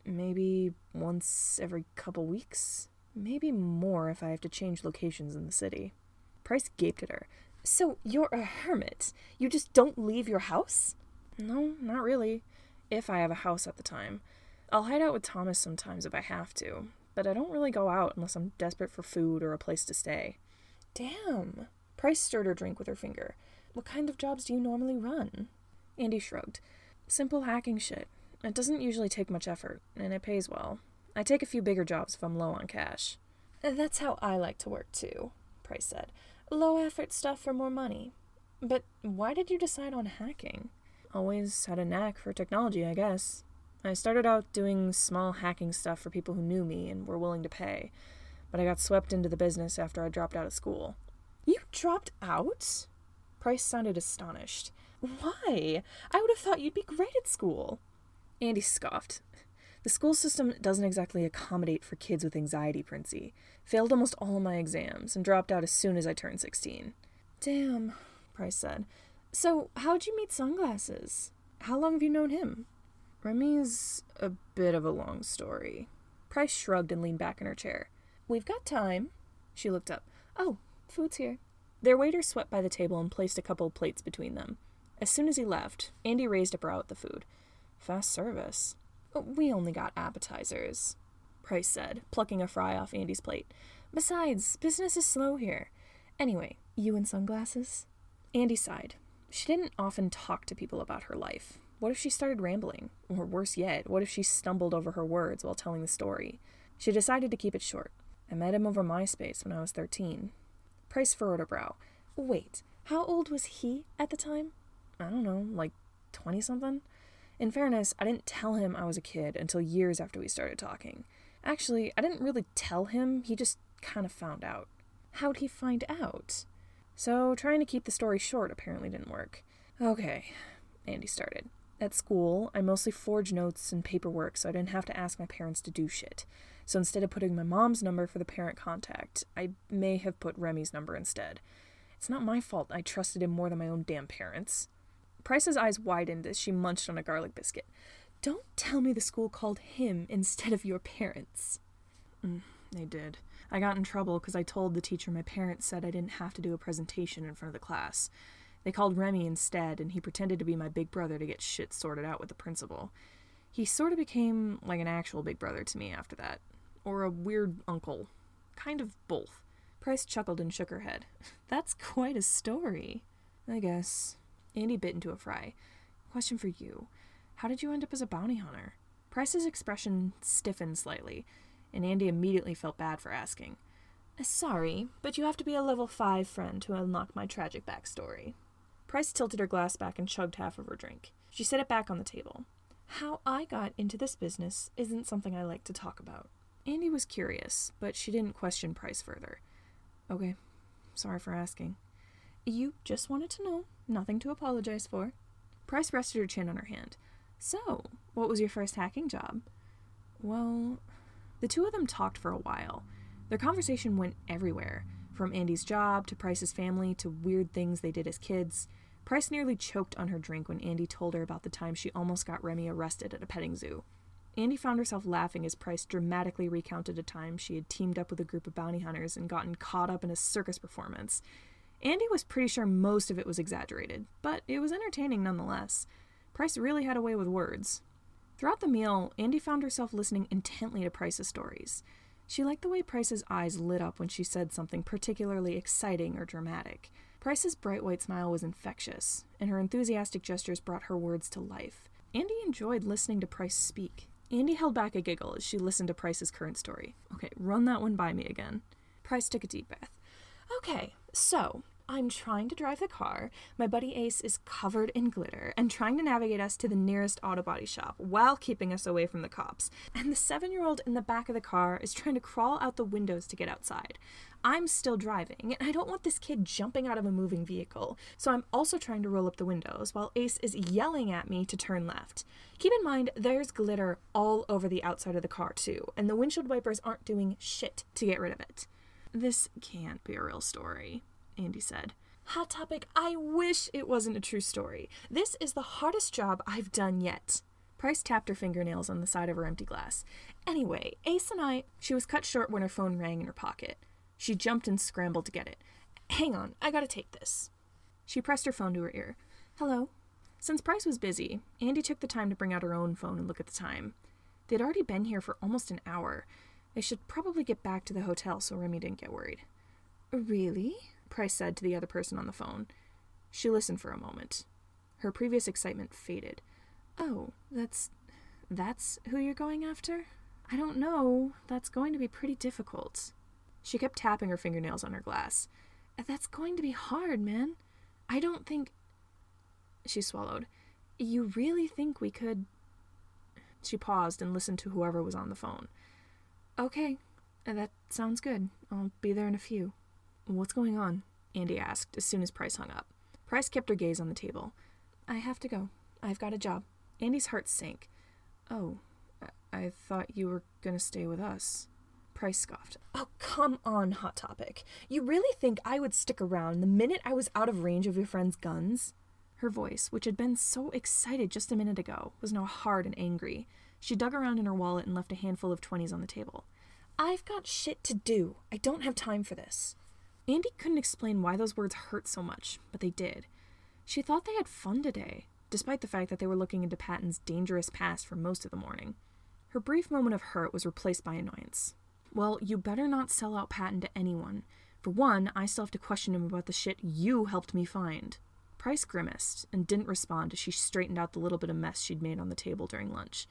Maybe once every couple weeks? Maybe more if I have to change locations in the city. Price gaped at her. So, you're a hermit? You just don't leave your house? No, not really. If I have a house at the time. I'll hide out with Thomas sometimes if I have to, but I don't really go out unless I'm desperate for food or a place to stay. Damn. Price stirred her drink with her finger. What kind of jobs do you normally run? Andy shrugged. Simple hacking shit. It doesn't usually take much effort, and it pays well. I take a few bigger jobs if I'm low on cash. That's how I like to work too, Price said. Low effort stuff for more money. But why did you decide on hacking? Always had a knack for technology, I guess. I started out doing small hacking stuff for people who knew me and were willing to pay, but I got swept into the business after I dropped out of school. You dropped out? Price sounded astonished. Why? I would have thought you'd be great at school. Andy scoffed. The school system doesn't exactly accommodate for kids with anxiety, Princey. Failed almost all of my exams and dropped out as soon as I turned 16. Damn, Price said. So, how'd you meet Sunglasses? How long have you known him? Remy's a bit of a long story. Price shrugged and leaned back in her chair. We've got time. She looked up. Oh, food's here. Their waiter swept by the table and placed a couple of plates between them. As soon as he left, Andy raised a brow at the food. Fast service. We only got appetizers, Price said, plucking a fry off Andy's plate. Besides, business is slow here. Anyway, you and Sunglasses? Andy sighed. She didn't often talk to people about her life. What if she started rambling? Or worse yet, what if she stumbled over her words while telling the story? She decided to keep it short. I met him over MySpace when I was 13. Price furrowed her brow. Wait, how old was he at the time? I don't know, like 20-something? In fairness, I didn't tell him I was a kid until years after we started talking. Actually, I didn't really tell him, he just kind of found out. How'd he find out? So, trying to keep the story short apparently didn't work. Okay, Andy started. At school, I mostly forged notes and paperwork so I didn't have to ask my parents to do shit. So instead of putting my mom's number for the parent contact, I may have put Remy's number instead. It's not my fault I trusted him more than my own damn parents. Price's eyes widened as she munched on a garlic biscuit. Don't tell me the school called him instead of your parents. They did. I got in trouble because I told the teacher my parents said I didn't have to do a presentation in front of the class. They called Remy instead, and he pretended to be my big brother to get shit sorted out with the principal. He sort of became like an actual big brother to me after that. Or a weird uncle. Kind of both. Price chuckled and shook her head. That's quite a story. I guess. Andy bit into a fry. Question for you. How did you end up as a bounty hunter? Price's expression stiffened slightly, and Andy immediately felt bad for asking. Sorry, but you have to be a level 5 friend to unlock my tragic backstory. Price tilted her glass back and chugged half of her drink. She set it back on the table. How I got into this business isn't something I like to talk about. Andy was curious, but she didn't question Price further. Okay, sorry for asking. You just wanted to know, nothing to apologize for. Price rested her chin on her hand. So, what was your first hacking job? Well, the two of them talked for a while. Their conversation went everywhere, from Andy's job to Price's family to weird things they did as kids. Price nearly choked on her drink when Andy told her about the time she almost got Remy arrested at a petting zoo. Andy found herself laughing as Price dramatically recounted a time she had teamed up with a group of bounty hunters and gotten caught up in a circus performance. Andy was pretty sure most of it was exaggerated, but it was entertaining nonetheless. Price really had a way with words. Throughout the meal, Andy found herself listening intently to Price's stories. She liked the way Price's eyes lit up when she said something particularly exciting or dramatic. Price's bright white smile was infectious, and her enthusiastic gestures brought her words to life. Andy enjoyed listening to Price speak. Andy held back a giggle as she listened to Price's current story. Okay, run that one by me again. Price took a deep breath. Okay, so, I'm trying to drive the car. My buddy Ace is covered in glitter and trying to navigate us to the nearest auto body shop while keeping us away from the cops. And the 7-year-old in the back of the car is trying to crawl out the windows to get outside. I'm still driving, and I don't want this kid jumping out of a moving vehicle, so I'm also trying to roll up the windows while Ace is yelling at me to turn left. Keep in mind, there's glitter all over the outside of the car, too, and the windshield wipers aren't doing shit to get rid of it. This can't be a real story, Andy said. Hot Topic, I wish it wasn't a true story. This is the hardest job I've done yet. Price tapped her fingernails on the side of her empty glass. Anyway, Ace and I... She was cut short when her phone rang in her pocket. She jumped and scrambled to get it. Hang on, I gotta take this. She pressed her phone to her ear. Hello? Since Price was busy, Andy took the time to bring out her own phone and look at the time. They'd already been here for almost an hour. They should probably get back to the hotel so Remy didn't get worried. Really? Price said to the other person on the phone. She listened for a moment. Her previous excitement faded. Oh, that's who you're going after? I don't know. That's going to be pretty difficult. She kept tapping her fingernails on her glass. That's going to be hard, man. I don't think... She swallowed. You really think we could... She paused and listened to whoever was on the phone. Okay, that sounds good. I'll be there in a few. What's going on? Andy asked as soon as Price hung up. Price kept her gaze on the table. I have to go. I've got a job. Andy's heart sank. Oh, I thought you were going to stay with us. Price scoffed. Oh, come on, Hot Topic. You really think I would stick around the minute I was out of range of your friend's guns? Her voice, which had been so excited just a minute ago, was now hard and angry. She dug around in her wallet and left a handful of 20s on the table. I've got shit to do. I don't have time for this. Andy couldn't explain why those words hurt so much, but they did. She thought they had fun today, despite the fact that they were looking into Patton's dangerous past for most of the morning. Her brief moment of hurt was replaced by annoyance. Well, you better not sell out Patton to anyone. For one, I still have to question him about the shit you helped me find. Price grimaced and didn't respond as she straightened out the little bit of mess she'd made on the table during lunch.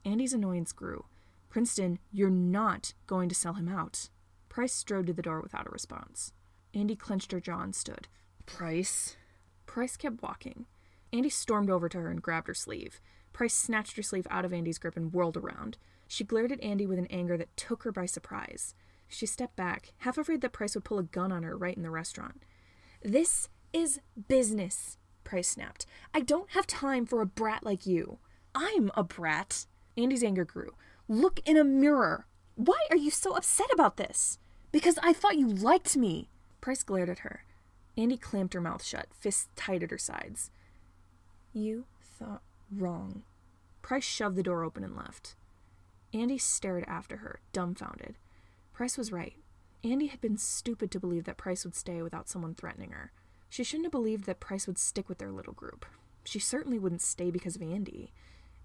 Andy's annoyance grew. Princeton, you're not going to sell him out. Price strode to the door without a response. Andy clenched her jaw and stood. Price? Price kept walking. Andy stormed over to her and grabbed her sleeve. Price snatched her sleeve out of Andy's grip and whirled around. She glared at Andy with an anger that took her by surprise. She stepped back, half afraid that Price would pull a gun on her right in the restaurant. This is business, Price snapped. I don't have time for a brat like you. I'm a brat. Andy's anger grew. Look in a mirror. Why are you so upset about this? Because I thought you liked me. Price glared at her. Andy clamped her mouth shut, fists tight at her sides. You thought wrong. Price shoved the door open and left. Andy stared after her, dumbfounded. Price was right. Andy had been stupid to believe that Price would stay without someone threatening her. She shouldn't have believed that Price would stick with their little group. She certainly wouldn't stay because of Andy.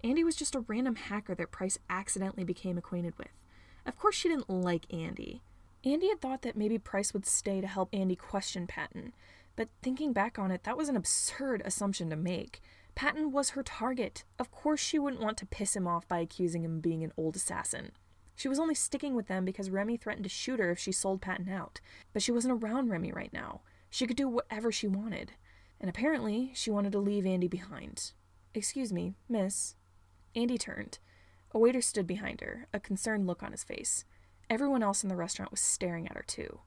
Andy was just a random hacker that Price accidentally became acquainted with. Of course she didn't like Andy. Andy had thought that maybe Price would stay to help Andy question Patton, but thinking back on it, that was an absurd assumption to make. Patton was her target. Of course she wouldn't want to piss him off by accusing him of being an old assassin. She was only sticking with them because Remy threatened to shoot her if she sold Patton out. But she wasn't around Remy right now. She could do whatever she wanted. And apparently, she wanted to leave Andy behind. Excuse me, miss. Andy turned. A waiter stood behind her, a concerned look on his face. Everyone else in the restaurant was staring at her too.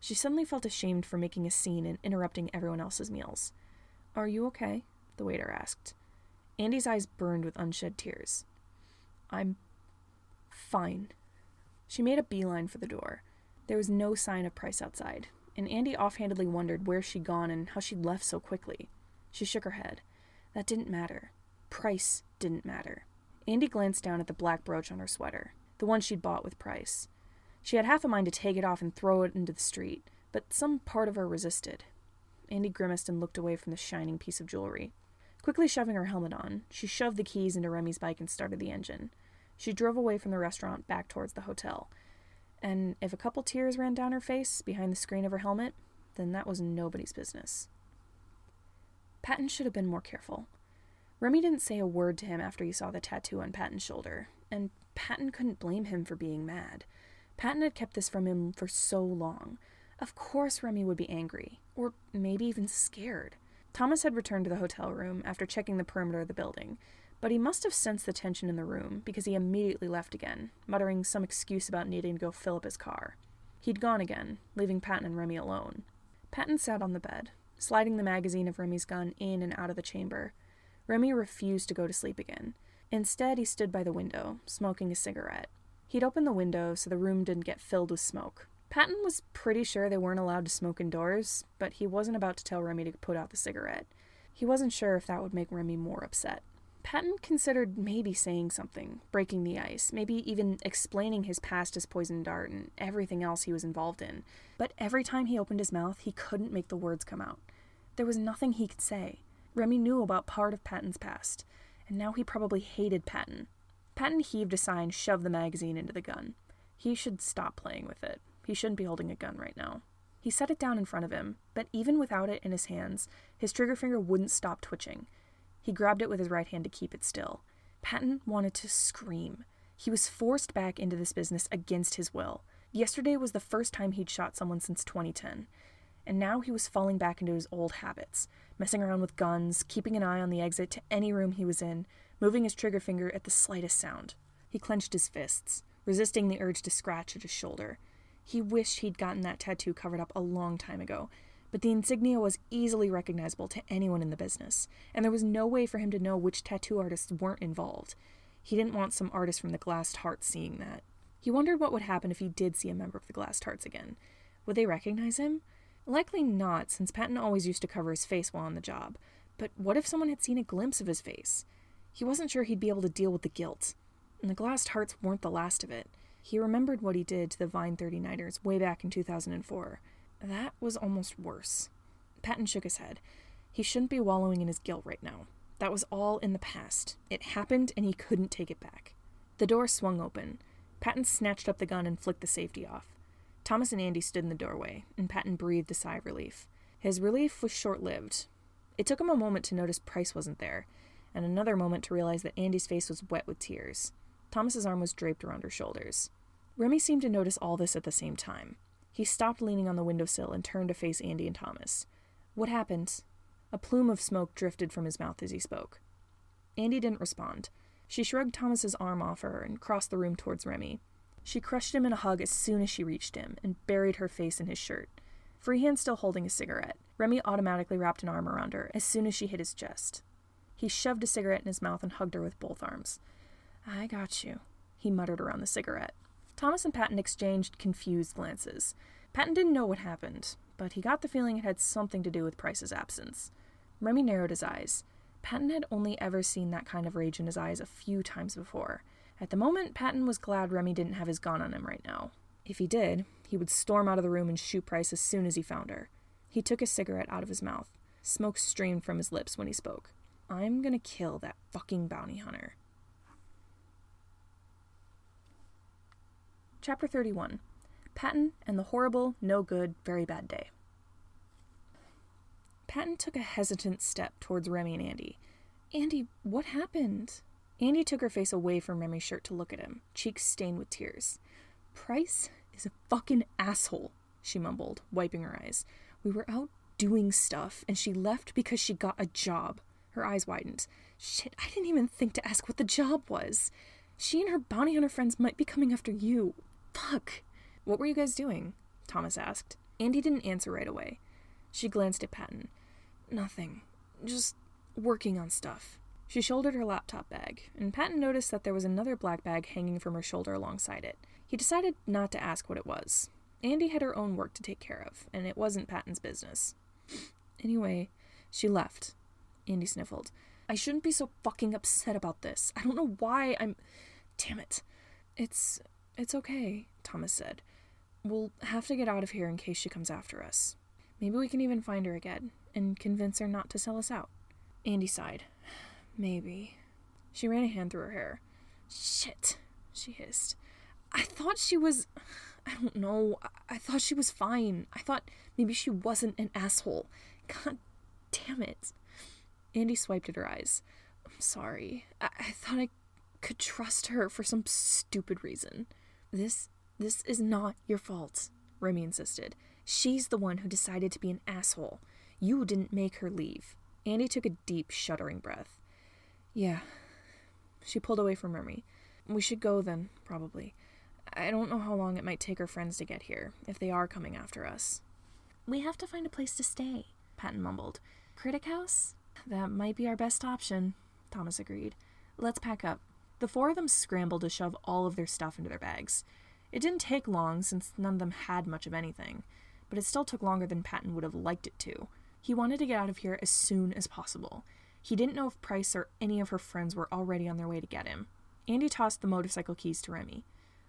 She suddenly felt ashamed for making a scene and interrupting everyone else's meals. Are you okay? The waiter asked. Andy's eyes burned with unshed tears. I'm fine. She made a beeline for the door. There was no sign of Price outside, and Andy offhandedly wondered where she'd gone and how she'd left so quickly. She shook her head. That didn't matter. Price didn't matter. Andy glanced down at the black brooch on her sweater, the one she'd bought with Price. She had half a mind to take it off and throw it into the street, but some part of her resisted. Andy grimaced and looked away from the shining piece of jewelry. Quickly shoving her helmet on, she shoved the keys into Remy's bike and started the engine. She drove away from the restaurant back towards the hotel. And if a couple tears ran down her face behind the screen of her helmet, then that was nobody's business. Patton should have been more careful. Remy didn't say a word to him after he saw the tattoo on Patton's shoulder, and Patton couldn't blame him for being mad. Patton had kept this from him for so long. Of course Remy would be angry, or maybe even scared. Thomas had returned to the hotel room after checking the perimeter of the building, but he must have sensed the tension in the room because he immediately left again, muttering some excuse about needing to go fill up his car. He'd gone again, leaving Patton and Remy alone. Patton sat on the bed, sliding the magazine of Remy's gun in and out of the chamber. Remy refused to go to sleep again. Instead, he stood by the window, smoking a cigarette. He'd opened the window so the room didn't get filled with smoke. Patton was pretty sure they weren't allowed to smoke indoors, but he wasn't about to tell Remy to put out the cigarette. He wasn't sure if that would make Remy more upset. Patton considered maybe saying something, breaking the ice, maybe even explaining his past as Poison Dart and everything else he was involved in. But every time he opened his mouth, he couldn't make the words come out. There was nothing he could say. Remy knew about part of Patton's past, and now he probably hated Patton. Patton heaved a sigh and shoved the magazine into the gun. He should stop playing with it. He shouldn't be holding a gun right now. He set it down in front of him, but even without it in his hands, his trigger finger wouldn't stop twitching. He grabbed it with his right hand to keep it still. Patton wanted to scream. He was forced back into this business against his will. Yesterday was the first time he'd shot someone since 2010, and now he was falling back into his old habits, messing around with guns, keeping an eye on the exit to any room he was in, moving his trigger finger at the slightest sound. He clenched his fists, resisting the urge to scratch at his shoulder. He wished he'd gotten that tattoo covered up a long time ago, but the insignia was easily recognizable to anyone in the business, and there was no way for him to know which tattoo artists weren't involved. He didn't want some artist from the Glass Tarts seeing that. He wondered what would happen if he did see a member of the Glass Tarts again. Would they recognize him? Likely not, since Patton always used to cover his face while on the job. But what if someone had seen a glimpse of his face? He wasn't sure he'd be able to deal with the guilt. And the Glass Tarts weren't the last of it. He remembered what he did to the Vine 39ers way back in 2004. That was almost worse. Patton shook his head. He shouldn't be wallowing in his guilt right now. That was all in the past. It happened, and he couldn't take it back. The door swung open. Patton snatched up the gun and flicked the safety off. Thomas and Andy stood in the doorway, and Patton breathed a sigh of relief. His relief was short-lived. It took him a moment to notice Price wasn't there, and another moment to realize that Andy's face was wet with tears. Thomas's arm was draped around her shoulders. Remy seemed to notice all this at the same time. He stopped leaning on the windowsill and turned to face Andy and Thomas. "What happened?" A plume of smoke drifted from his mouth as he spoke. Andy didn't respond. She shrugged Thomas's arm off her and crossed the room towards Remy. She crushed him in a hug as soon as she reached him and buried her face in his shirt. Free hand still holding a cigarette, Remy automatically wrapped an arm around her as soon as she hit his chest. He shoved a cigarette in his mouth and hugged her with both arms. "I got you," he muttered around the cigarette. Thomas and Patton exchanged confused glances. Patton didn't know what happened, but he got the feeling it had something to do with Price's absence. Remy narrowed his eyes. Patton had only ever seen that kind of rage in his eyes a few times before. At the moment, Patton was glad Remy didn't have his gun on him right now. If he did, he would storm out of the room and shoot Price as soon as he found her. He took his cigarette out of his mouth. Smoke streamed from his lips when he spoke. "I'm gonna kill that fucking bounty hunter." Chapter 31. Patton and the horrible, no good, very bad day. Patton took a hesitant step towards Remy and Andy. "Andy, what happened?" Andy took her face away from Remy's shirt to look at him, cheeks stained with tears. "Price is a fucking asshole," she mumbled, wiping her eyes. "We were out doing stuff, and she left because she got a job." Her eyes widened. "Shit, I didn't even think to ask what the job was. She and her bounty hunter friends might be coming after you. Fuck." "What were you guys doing?" Thomas asked. Andy didn't answer right away. She glanced at Patton. "Nothing. Just working on stuff." She shouldered her laptop bag, and Patton noticed that there was another black bag hanging from her shoulder alongside it. He decided not to ask what it was. Andy had her own work to take care of, and it wasn't Patton's business. "Anyway, she left." Andy sniffled. "I shouldn't be so fucking upset about this. I don't know why I'm... Damn it." It's okay," Thomas said. "We'll have to get out of here in case she comes after us. Maybe we can even find her again, and convince her not to sell us out." Andy sighed. "Maybe." She ran a hand through her hair. "Shit," she hissed. "I thought she was... I don't know. I thought she was fine. I thought maybe she wasn't an asshole. God damn it." Andy swiped at her eyes. "I'm sorry. I thought I could trust her for some stupid reason." This is not your fault," Remy insisted. She's the one who decided to be an asshole. You didn't make her leave. Andy took a deep, shuddering breath. Yeah. She pulled away from Remy. We should go then, probably. I don't know how long it might take our friends to get here, if they are coming after us. We have to find a place to stay, Patton mumbled. Critic house? That might be our best option, Thomas agreed. Let's pack up. The four of them scrambled to shove all of their stuff into their bags. It didn't take long, since none of them had much of anything, but it still took longer than Patton would have liked it to. He wanted to get out of here as soon as possible. He didn't know if Price or any of her friends were already on their way to get him. Andy tossed the motorcycle keys to Remy.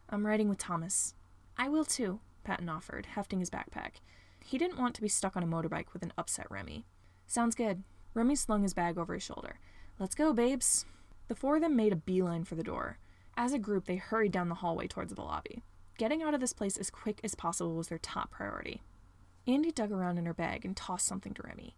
I'm riding with Thomas. I will too, Patton offered, hefting his backpack. He didn't want to be stuck on a motorbike with an upset Remy. Sounds good. Remy slung his bag over his shoulder. Let's go, babes. The four of them made a beeline for the door. As a group, they hurried down the hallway towards the lobby. Getting out of this place as quick as possible was their top priority. Andy dug around in her bag and tossed something to Remy.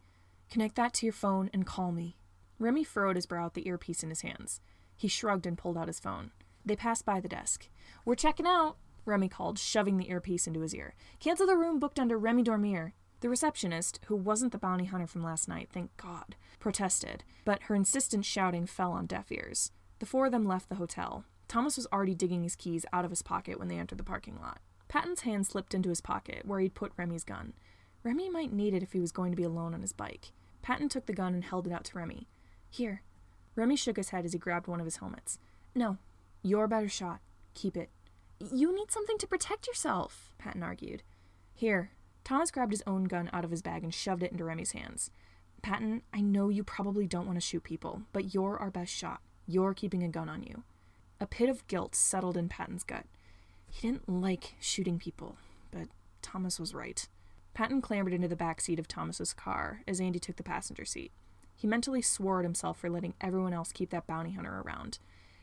Connect that to your phone and call me. Remy furrowed his brow at the earpiece in his hands. He shrugged and pulled out his phone. They passed by the desk. We're checking out, Remy called, shoving the earpiece into his ear. Cancel the room booked under Remy Dormier. The receptionist, who wasn't the bounty hunter from last night, thank God, protested, but her insistent shouting fell on deaf ears. The four of them left the hotel. Thomas was already digging his keys out of his pocket when they entered the parking lot. Patton's hand slipped into his pocket, where he'd put Remy's gun. Remy might need it if he was going to be alone on his bike. Patton took the gun and held it out to Remy. Here. Remy shook his head as he grabbed one of his helmets. No. You're a better shot. Keep it. You need something to protect yourself, Patton argued. Here. Thomas grabbed his own gun out of his bag and shoved it into Remy's hands. Patton, I know you probably don't want to shoot people, but you're our best shot. You're keeping a gun on you. A pit of guilt settled in Patton's gut. He didn't like shooting people, but Thomas was right. Patton clambered into the back seat of Thomas's car as Andy took the passenger seat. He mentally swore at himself for letting everyone else keep that bounty hunter around.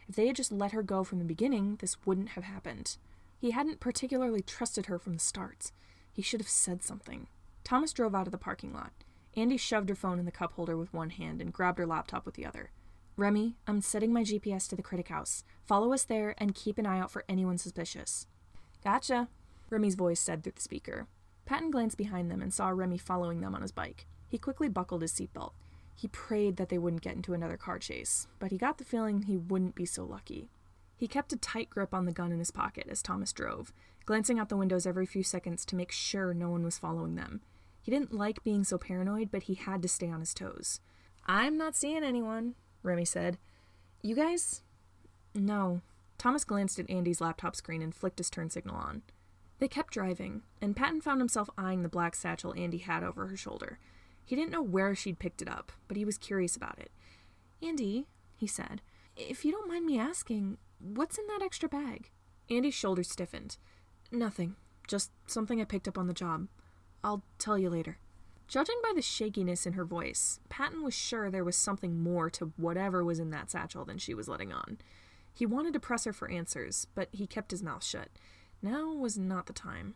If they had just let her go from the beginning, this wouldn't have happened. He hadn't particularly trusted her from the start. He should have said something. Thomas drove out of the parking lot. Andy shoved her phone in the cup holder with one hand and grabbed her laptop with the other. Remy, I'm setting my GPS to the Critic House. Follow us there and keep an eye out for anyone suspicious. Gotcha, Remy's voice said through the speaker. Patton glanced behind them and saw Remy following them on his bike. He quickly buckled his seatbelt. He prayed that they wouldn't get into another car chase, but he got the feeling he wouldn't be so lucky. He kept a tight grip on the gun in his pocket as Thomas drove, glancing out the windows every few seconds to make sure no one was following them. He didn't like being so paranoid, but he had to stay on his toes. I'm not seeing anyone, Remy said. You guys? No. Thomas glanced at Andy's laptop screen and flicked his turn signal on. They kept driving, and Patton found himself eyeing the black satchel Andy had over her shoulder. He didn't know where she'd picked it up, but he was curious about it. Andy, he said, if you don't mind me asking, what's in that extra bag? Andy's shoulders stiffened. Nothing. Just something I picked up on the job. I'll tell you later. Judging by the shakiness in her voice, Patton was sure there was something more to whatever was in that satchel than she was letting on. He wanted to press her for answers, but he kept his mouth shut. Now was not the time.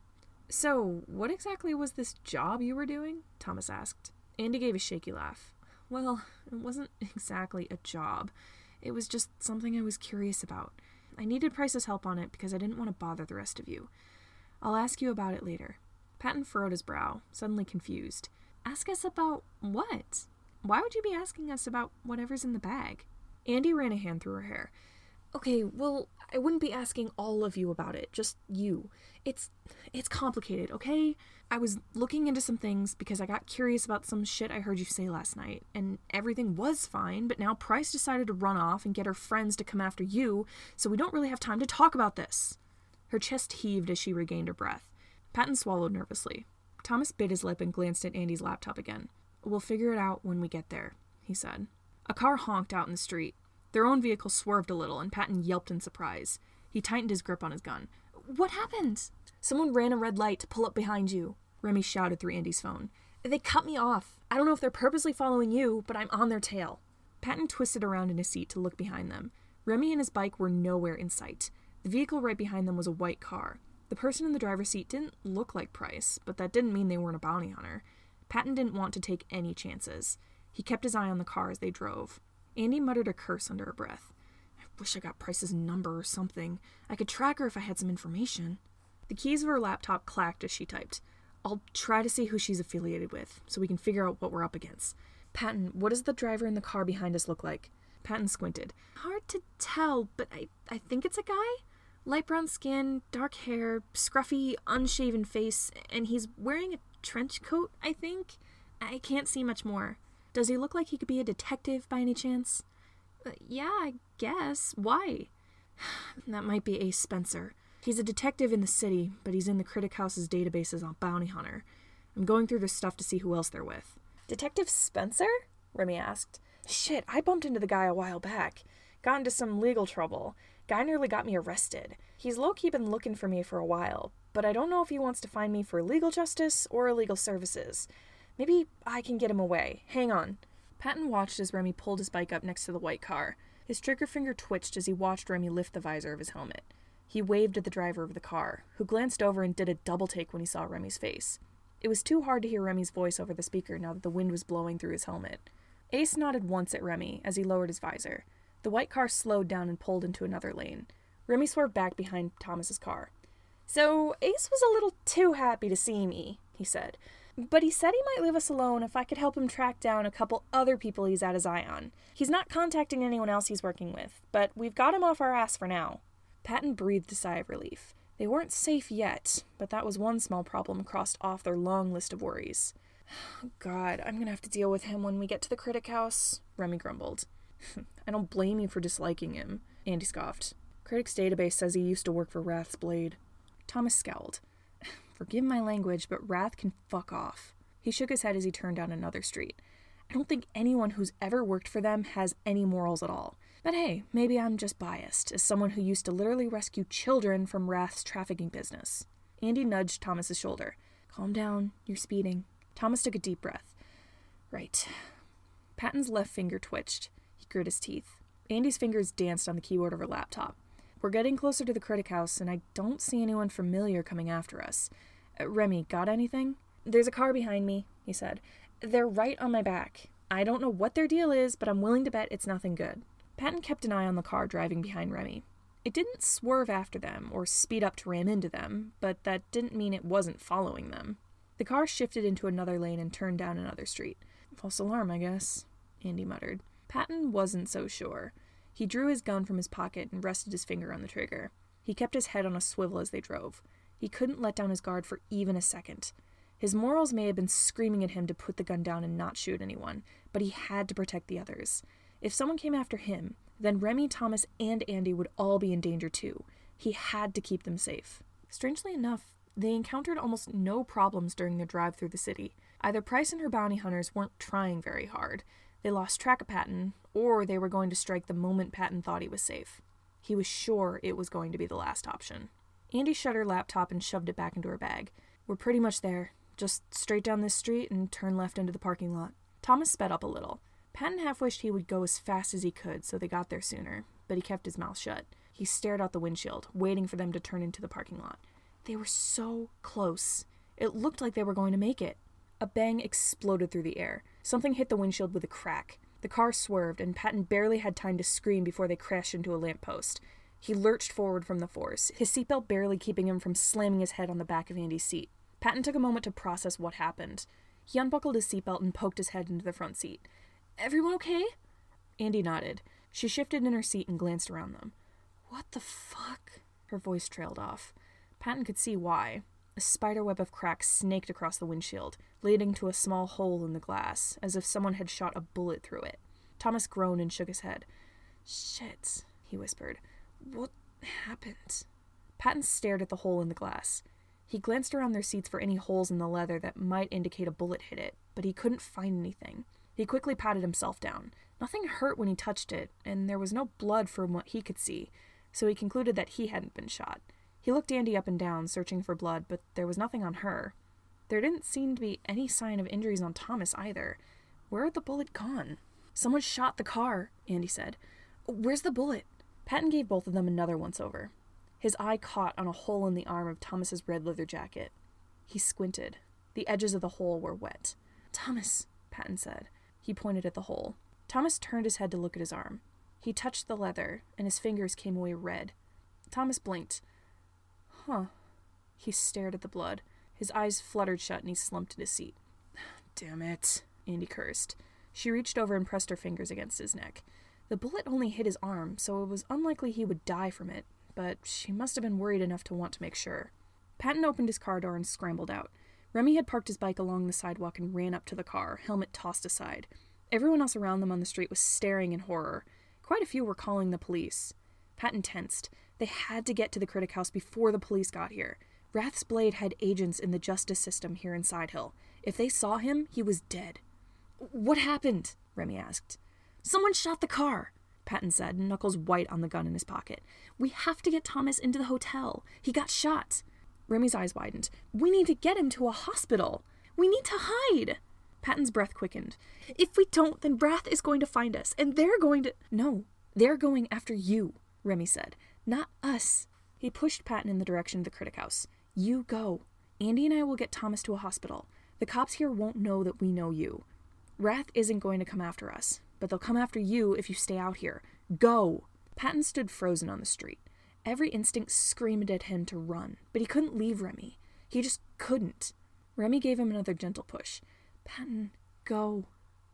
So, what exactly was this job you were doing? Thomas asked. Andy gave a shaky laugh. Well, it wasn't exactly a job. It was just something I was curious about. I needed Price's help on it because I didn't want to bother the rest of you. I'll ask you about it later. Patton furrowed his brow, suddenly confused. Ask us about what? Why would you be asking us about whatever's in the bag? Andy ran a hand through her hair. Okay, well, I wouldn't be asking all of you about it, just you. It's complicated, okay? I was looking into some things because I got curious about some shit I heard you say last night, and everything was fine, but now Price decided to run off and get her friends to come after you, so we don't really have time to talk about this. Her chest heaved as she regained her breath. Patton swallowed nervously. Thomas bit his lip and glanced at Andy's laptop again. We'll figure it out when we get there, he said. A car honked out in the street. Their own vehicle swerved a little, and Patton yelped in surprise. He tightened his grip on his gun. What happened? Someone ran a red light to pull up behind you, Remy shouted through Andy's phone. They cut me off. I don't know if they're purposely following you, but I'm on their tail. Patton twisted around in his seat to look behind them. Remy and his bike were nowhere in sight. The vehicle right behind them was a white car. The person in the driver's seat didn't look like Price, but that didn't mean they weren't a bounty hunter. Patton didn't want to take any chances. He kept his eye on the car as they drove. Andy muttered a curse under her breath. I wish I got Price's number or something. I could track her if I had some information. The keys of her laptop clacked as she typed. I'll try to see who she's affiliated with, so we can figure out what we're up against. Patton, what does the driver in the car behind us look like? Patton squinted. Hard to tell, but I think it's a guy. Light brown skin, dark hair, scruffy, unshaven face, and he's wearing a trench coat, I think. I can't see much more. Does he look like he could be a detective by any chance? Yeah, I guess. Why? That might be Ace Spencer. He's a detective in the city, but he's in the Critic House's database as a bounty hunter. I'm going through their stuff to see who else they're with. Detective Spencer? Remy asked. Shit, I bumped into the guy a while back. Got into some legal trouble. Guy nearly got me arrested. He's low-key been looking for me for a while, but I don't know if he wants to find me for legal justice or legal services. Maybe I can get him away. Hang on. Patton watched as Remy pulled his bike up next to the white car. His trigger finger twitched as he watched Remy lift the visor of his helmet. He waved at the driver of the car, who glanced over and did a double take when he saw Remy's face. It was too hard to hear Remy's voice over the speaker now that the wind was blowing through his helmet. Ace nodded once at Remy as he lowered his visor. The white car slowed down and pulled into another lane. Remy swerved back behind Thomas's car. So, Ace was a little too happy to see me, he said. But he said he might leave us alone if I could help him track down a couple other people he's had his eye on. He's not contacting anyone else he's working with, but we've got him off our ass for now. Patton breathed a sigh of relief. They weren't safe yet, but that was one small problem crossed off their long list of worries. God, I'm gonna have to deal with him when we get to the Critic House, Remy grumbled. I don't blame you for disliking him, Andy scoffed. Critic's database says he used to work for Wrath's Blade. Thomas scowled. Forgive my language, but Wrath can fuck off. He shook his head as he turned down another street. I don't think anyone who's ever worked for them has any morals at all. But hey, maybe I'm just biased, as someone who used to literally rescue children from Wrath's trafficking business. Andy nudged Thomas's shoulder. Calm down, you're speeding. Thomas took a deep breath. Right. Patton's left finger twitched. He grit his teeth. Andy's fingers danced on the keyboard of her laptop. We're getting closer to the Critic House, and I don't see anyone familiar coming after us. Remy, got anything? There's a car behind me, he said. They're right on my back. I don't know what their deal is, but I'm willing to bet it's nothing good. Patton kept an eye on the car driving behind Remy. It didn't swerve after them or speed up to ram into them, but that didn't mean it wasn't following them. The car shifted into another lane and turned down another street. False alarm, I guess, Andy muttered. Patton wasn't so sure. He drew his gun from his pocket and rested his finger on the trigger. He kept his head on a swivel as they drove. He couldn't let down his guard for even a second. His morals may have been screaming at him to put the gun down and not shoot anyone, but he had to protect the others. If someone came after him, then Remy, Thomas, and Andy would all be in danger too. He had to keep them safe. Strangely enough, they encountered almost no problems during their drive through the city. Either Price and her bounty hunters weren't trying very hard. They lost track of Patton, or they were going to strike the moment Patton thought he was safe. He was sure it was going to be the last option. Andy shut her laptop and shoved it back into her bag. We're pretty much there. Just straight down this street and turn left into the parking lot. Thomas sped up a little. Patton half wished he would go as fast as he could so they got there sooner, but he kept his mouth shut. He stared out the windshield, waiting for them to turn into the parking lot. They were so close. It looked like they were going to make it. A bang exploded through the air. Something hit the windshield with a crack. The car swerved, and Patton barely had time to scream before they crashed into a lamppost. He lurched forward from the force, his seatbelt barely keeping him from slamming his head on the back of Andy's seat. Patton took a moment to process what happened. He unbuckled his seatbelt and poked his head into the front seat. Everyone okay? Andy nodded. She shifted in her seat and glanced around them. What the fuck? Her voice trailed off. Patton could see why. A spiderweb of cracks snaked across the windshield, leading to a small hole in the glass, as if someone had shot a bullet through it. Thomas groaned and shook his head. Shit, he whispered. What happened? Patton stared at the hole in the glass. He glanced around their seats for any holes in the leather that might indicate a bullet hit it, but he couldn't find anything. He quickly patted himself down. Nothing hurt when he touched it, and there was no blood from what he could see, so he concluded that he hadn't been shot. He looked Andy up and down, searching for blood, but there was nothing on her. There didn't seem to be any sign of injuries on Thomas either. Where had the bullet gone? Someone shot the car, Andy said. Where's the bullet? Patton gave both of them another once-over. His eye caught on a hole in the arm of Thomas's red leather jacket. He squinted. The edges of the hole were wet. Thomas, Patton said. He pointed at the hole. Thomas turned his head to look at his arm. He touched the leather, and his fingers came away red. Thomas blinked. Huh. He stared at the blood. His eyes fluttered shut and he slumped in his seat. "Damn it," Andy cursed. She reached over and pressed her fingers against his neck. The bullet only hit his arm, so it was unlikely he would die from it, but she must have been worried enough to want to make sure. Patton opened his car door and scrambled out. Remy had parked his bike along the sidewalk and ran up to the car, helmet tossed aside. Everyone else around them on the street was staring in horror. Quite a few were calling the police. Patton tensed. They had to get to the Critic House before the police got here. Wrath's blade had agents in the justice system here in Sidehill. If they saw him, he was dead. "What happened?" Remy asked. "Someone shot the car," Patton said, knuckles white on the gun in his pocket. "We have to get Thomas into the hotel. He got shot." Remy's eyes widened. "We need to get him to a hospital. We need to hide." Patton's breath quickened. "If we don't, then Wrath is going to find us, and they're going to—" "No, they're going after you," Remy said. "Not us." He pushed Patton in the direction of the Critic House. "You go. Andy and I will get Thomas to a hospital. The cops here won't know that we know you. Wrath isn't going to come after us, but they'll come after you if you stay out here. Go!" Patton stood frozen on the street. Every instinct screamed at him to run, but he couldn't leave Remy. He just couldn't. Remy gave him another gentle push. "Patton, go.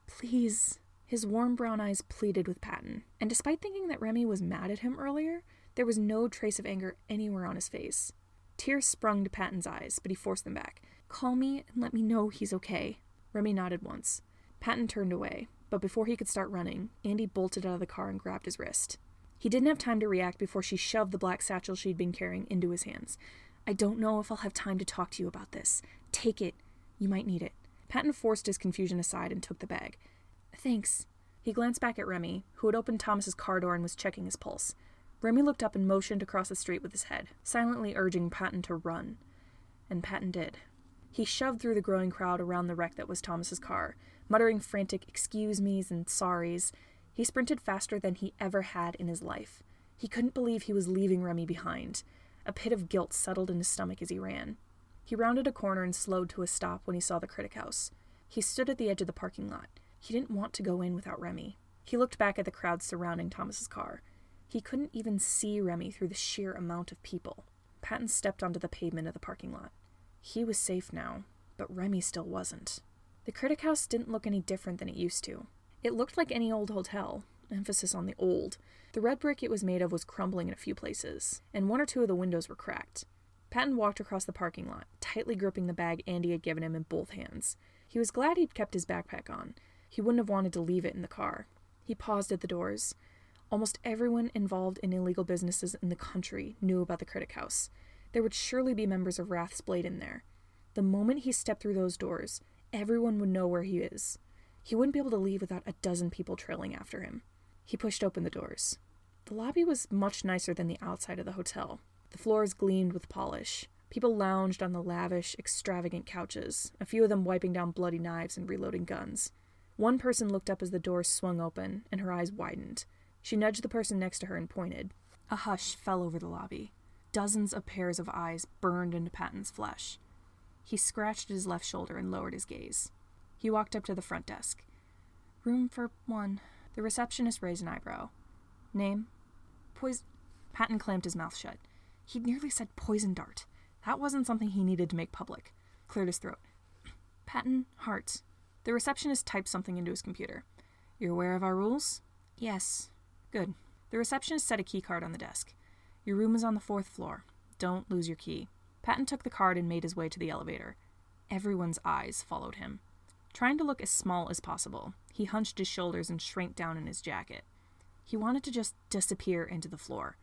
Please." His warm brown eyes pleaded with Patton, and despite thinking that Remy was mad at him earlier, there was no trace of anger anywhere on his face. Tears sprung to Patton's eyes, but he forced them back. "Call me and let me know he's okay." Remy nodded once. Patton turned away, but before he could start running, Andy bolted out of the car and grabbed his wrist. He didn't have time to react before she shoved the black satchel she'd been carrying into his hands. "I don't know if I'll have time to talk to you about this. Take it. You might need it." Patton forced his confusion aside and took the bag. "Thanks." He glanced back at Remy, who had opened Thomas's car door and was checking his pulse. Remy looked up and motioned across the street with his head, silently urging Patton to run. And Patton did. He shoved through the growing crowd around the wreck that was Thomas's car, muttering frantic excuse me's and sorries. He sprinted faster than he ever had in his life. He couldn't believe he was leaving Remy behind. A pit of guilt settled in his stomach as he ran. He rounded a corner and slowed to a stop when he saw the Critic House. He stood at the edge of the parking lot. He didn't want to go in without Remy. He looked back at the crowd surrounding Thomas's car. He couldn't even see Remy through the sheer amount of people. Patton stepped onto the pavement of the parking lot. He was safe now, but Remy still wasn't. The Critic House didn't look any different than it used to. It looked like any old hotel, emphasis on the old. The red brick it was made of was crumbling in a few places, and one or two of the windows were cracked. Patton walked across the parking lot, tightly gripping the bag Andy had given him in both hands. He was glad he'd kept his backpack on. He wouldn't have wanted to leave it in the car. He paused at the doors. Almost everyone involved in illegal businesses in the country knew about the Critic House. There would surely be members of Wrath's Blade in there. The moment he stepped through those doors, everyone would know where he is. He wouldn't be able to leave without a dozen people trailing after him. He pushed open the doors. The lobby was much nicer than the outside of the hotel. The floors gleamed with polish. People lounged on the lavish, extravagant couches, a few of them wiping down bloody knives and reloading guns. One person looked up as the doors swung open, and her eyes widened. She nudged the person next to her and pointed. A hush fell over the lobby. Dozens of pairs of eyes burned into Patton's flesh. He scratched at his left shoulder and lowered his gaze. He walked up to the front desk. "Room for one." The receptionist raised an eyebrow. "Name?" Patton clamped his mouth shut. He'd nearly said poison dart. That wasn't something he needed to make public. Cleared his throat. "Patton Hart." The receptionist typed something into his computer. "You're aware of our rules?" "Yes." "Good." The receptionist set a key card on the desk. "Your room is on the 4th floor. Don't lose your key." Patton took the card and made his way to the elevator. Everyone's eyes followed him. Trying to look as small as possible, he hunched his shoulders and shrank down in his jacket. He wanted to just disappear into the floor.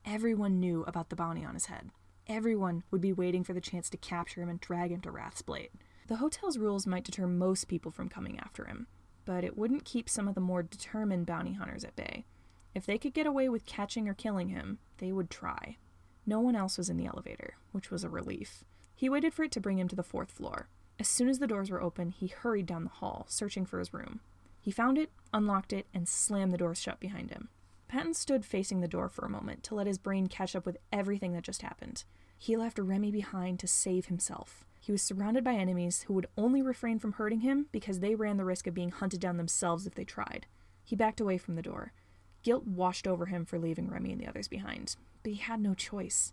Everyone knew about the bounty on his head. Everyone would be waiting for the chance to capture him and drag him to Wrath's Blade. The hotel's rules might deter most people from coming after him, but it wouldn't keep some of the more determined bounty hunters at bay. If they could get away with catching or killing him, they would try. No one else was in the elevator, which was a relief. He waited for it to bring him to the 4th floor. As soon as the doors were open, he hurried down the hall, searching for his room. He found it, unlocked it, and slammed the door shut behind him. Patton stood facing the door for a moment to let his brain catch up with everything that just happened. He left Remy behind to save himself. He was surrounded by enemies who would only refrain from hurting him because they ran the risk of being hunted down themselves if they tried. He backed away from the door. Guilt washed over him for leaving Remy and the others behind, but he had no choice.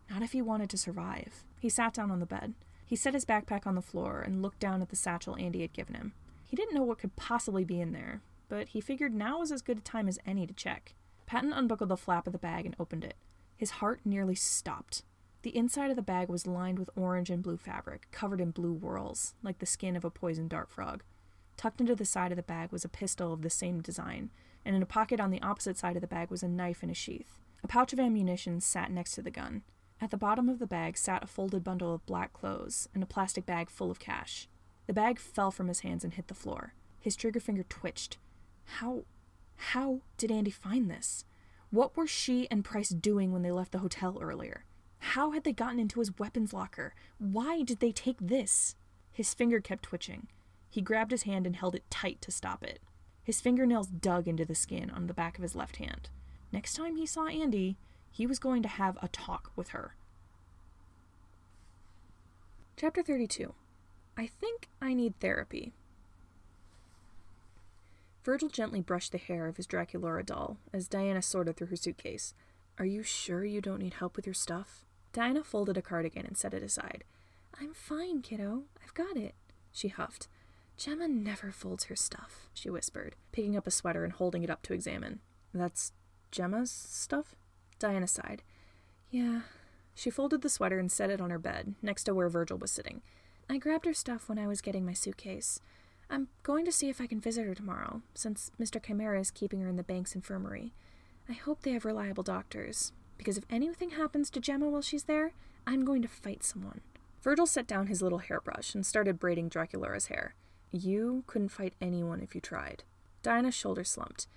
Not if he wanted to survive. He sat down on the bed. He set his backpack on the floor and looked down at the satchel Andy had given him. He didn't know what could possibly be in there, but he figured now was as good a time as any to check. Patton unbuckled the flap of the bag and opened it. His heart nearly stopped. The inside of the bag was lined with orange and blue fabric, covered in blue whorls, like the skin of a poisoned dart frog. Tucked into the side of the bag was a pistol of the same design, and in a pocket on the opposite side of the bag was a knife in a sheath. A pouch of ammunition sat next to the gun. At the bottom of the bag sat a folded bundle of black clothes and a plastic bag full of cash. The bag fell from his hands and hit the floor. His trigger finger twitched. How did Andy find this? What were she and Price doing when they left the hotel earlier? How had they gotten into his weapons locker? Why did they take this? His finger kept twitching. He grabbed his hand and held it tight to stop it. His fingernails dug into the skin on the back of his left hand. Next time he saw Andy, he was going to have a talk with her. Chapter 32. I think I need therapy. Virgil gently brushed the hair of his Draculaura doll as Diana sorted through her suitcase. Are you sure you don't need help with your stuff? Diana folded a cardigan and set it aside. I'm fine, kiddo. I've got it. She huffed. Gemma never folds her stuff, she whispered, picking up a sweater and holding it up to examine. That's Gemma's stuff? Diana sighed. Yeah. She folded the sweater and set it on her bed, next to where Virgil was sitting. I grabbed her stuff when I was getting my suitcase. I'm going to see if I can visit her tomorrow, since Mr. Chimera is keeping her in the bank's infirmary. I hope they have reliable doctors, because if anything happens to Gemma while she's there, I'm going to fight someone. Virgil set down his little hairbrush and started braiding Draculaura's hair. You couldn't fight anyone if you tried. Diana's shoulders slumped.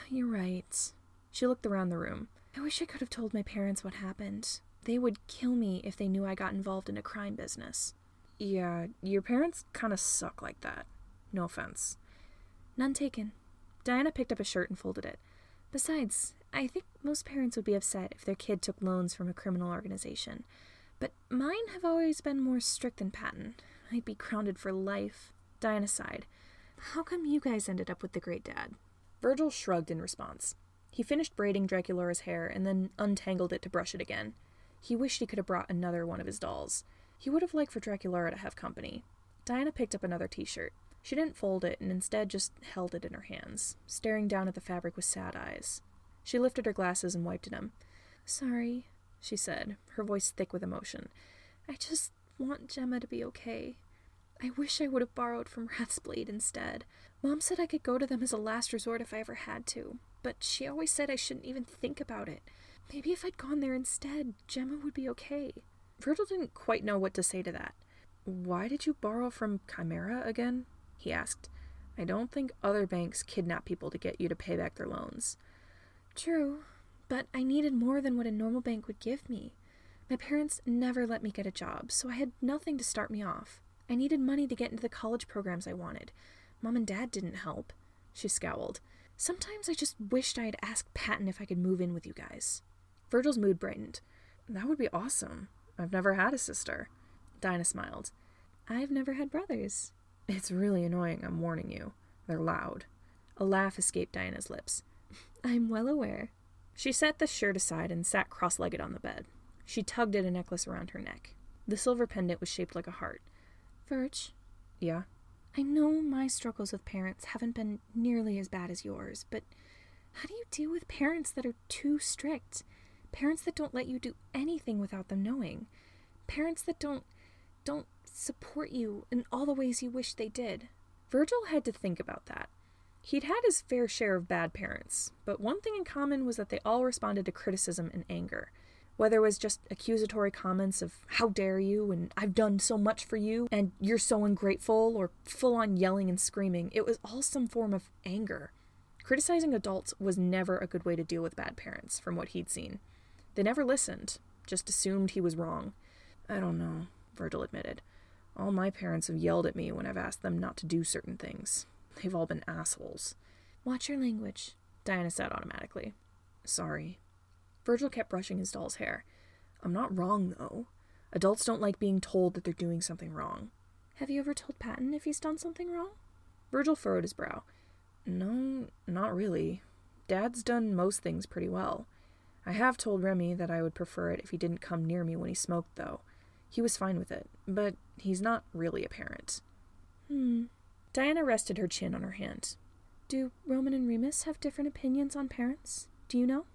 You're right. She looked around the room. I wish I could have told my parents what happened. They would kill me if they knew I got involved in a crime business. Yeah, your parents kind of suck like that. No offense. None taken. Diana picked up a shirt and folded it. Besides, I think most parents would be upset if their kid took loans from a criminal organization. But mine have always been more strict than Patton. I'd be grounded for life. Diana sighed. How come you guys ended up with the great dad? Virgil shrugged in response. He finished braiding Draculaura's hair and then untangled it to brush it again. He wished he could have brought another one of his dolls. He would have liked for Draculaura to have company. Diana picked up another t-shirt. She didn't fold it and instead just held it in her hands, staring down at the fabric with sad eyes. She lifted her glasses and wiped at him. Sorry, she said, her voice thick with emotion. I just want Gemma to be okay. I wish I would have borrowed from Rathsblade instead. Mom said I could go to them as a last resort if I ever had to, but she always said I shouldn't even think about it. Maybe if I'd gone there instead, Gemma would be okay. Virgil didn't quite know what to say to that. Why did you borrow from Chimera again? He asked. I don't think other banks kidnap people to get you to pay back their loans. True, but I needed more than what a normal bank would give me. My parents never let me get a job, so I had nothing to start me off. I needed money to get into the college programs I wanted. Mom and Dad didn't help. She scowled. Sometimes I just wished I had asked Patton if I could move in with you guys. Virgil's mood brightened. That would be awesome. I've never had a sister. Dinah smiled. I've never had brothers. It's really annoying, I'm warning you. They're loud. A laugh escaped Diana's lips. I'm well aware. She set the shirt aside and sat cross-legged on the bed. She tugged at a necklace around her neck. The silver pendant was shaped like a heart. Virg? Yeah? I know my struggles with parents haven't been nearly as bad as yours, but how do you deal with parents that are too strict? Parents that don't let you do anything without them knowing? Parents that don't support you in all the ways you wish they did? Virgil had to think about that. He'd had his fair share of bad parents, but one thing in common was that they all responded to criticism and anger. Whether it was just accusatory comments of, how dare you, and I've done so much for you, and you're so ungrateful, or full-on yelling and screaming, it was all some form of anger. Criticizing adults was never a good way to deal with bad parents, from what he'd seen. They never listened, just assumed he was wrong. I don't know, Virgil admitted. All my parents have yelled at me when I've asked them not to do certain things. They've all been assholes. Watch your language, Diana said automatically. Sorry. Virgil kept brushing his doll's hair. I'm not wrong, though. Adults don't like being told that they're doing something wrong. Have you ever told Patton if he's done something wrong? Virgil furrowed his brow. No, not really. Dad's done most things pretty well. I have told Remy that I would prefer it if he didn't come near me when he smoked, though. He was fine with it, but he's not really a parent. Diana rested her chin on her hand. Do Roman and Remus have different opinions on parents? Do you know?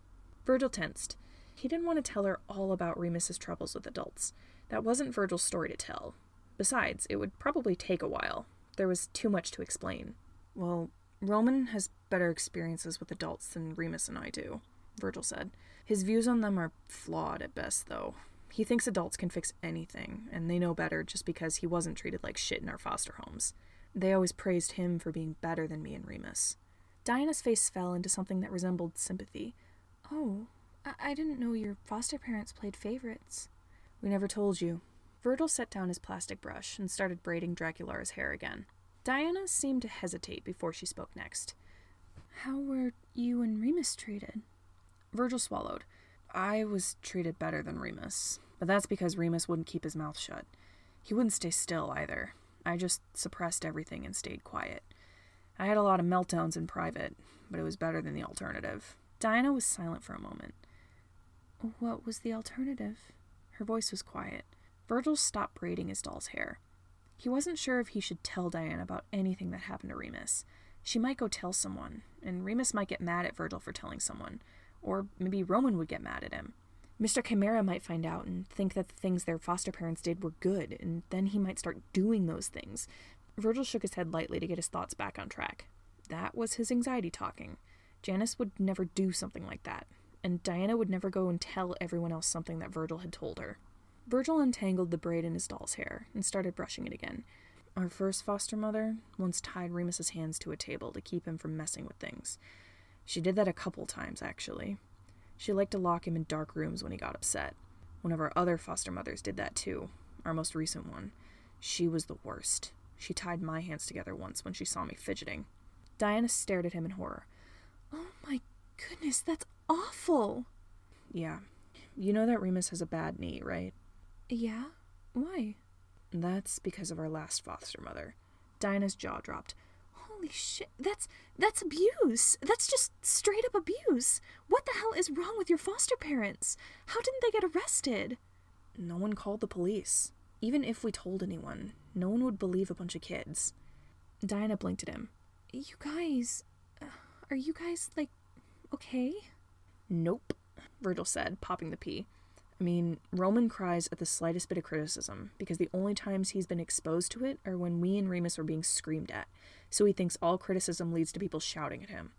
Virgil tensed. He didn't want to tell her all about Remus's troubles with adults. That wasn't Virgil's story to tell. Besides, it would probably take a while. There was too much to explain. Well, Roman has better experiences with adults than Remus and I do, Virgil said. His views on them are flawed at best, though. He thinks adults can fix anything, and they know better just because he wasn't treated like shit in our foster homes. They always praised him for being better than me and Remus. Diana's face fell into something that resembled sympathy. Oh, I didn't know your foster parents played favorites. We never told you. Virgil set down his plastic brush and started braiding Dracula's hair again. Diana seemed to hesitate before she spoke next. How were you and Remus treated? Virgil swallowed. I was treated better than Remus, but that's because Remus wouldn't keep his mouth shut. He wouldn't stay still either. I just suppressed everything and stayed quiet. I had a lot of meltdowns in private, but it was better than the alternative. Diana was silent for a moment. What was the alternative? Her voice was quiet. Virgil stopped braiding his doll's hair. He wasn't sure if he should tell Diana about anything that happened to Remus. She might go tell someone, and Remus might get mad at Virgil for telling someone. Or maybe Roman would get mad at him. Mr. Chimera might find out and think that the things their foster parents did were good, and then he might start doing those things. Virgil shook his head lightly to get his thoughts back on track. That was his anxiety talking. Janus would never do something like that, and Diana would never go and tell everyone else something that Virgil had told her. Virgil untangled the braid in his doll's hair and started brushing it again. Our first foster mother once tied Remus's hands to a table to keep him from messing with things. She did that a couple times, actually. She liked to lock him in dark rooms when he got upset. One of our other foster mothers did that too, our most recent one. She was the worst. She tied my hands together once when she saw me fidgeting. Diana stared at him in horror. Oh my goodness, that's awful! Yeah. You know that Remus has a bad knee, right? Yeah? Why? That's because of our last foster mother. Diana's jaw dropped. Holy shit, that's abuse. That's just straight up abuse. What the hell is wrong with your foster parents? How didn't they get arrested? No one called the police. Even if we told anyone, no one would believe a bunch of kids. Diana blinked at him. You guys... are you guys, like, okay? Nope, Virgil said, popping the pea. I mean, Roman cries at the slightest bit of criticism, because the only times he's been exposed to it are when we and Remus are being screamed at, so he thinks all criticism leads to people shouting at him.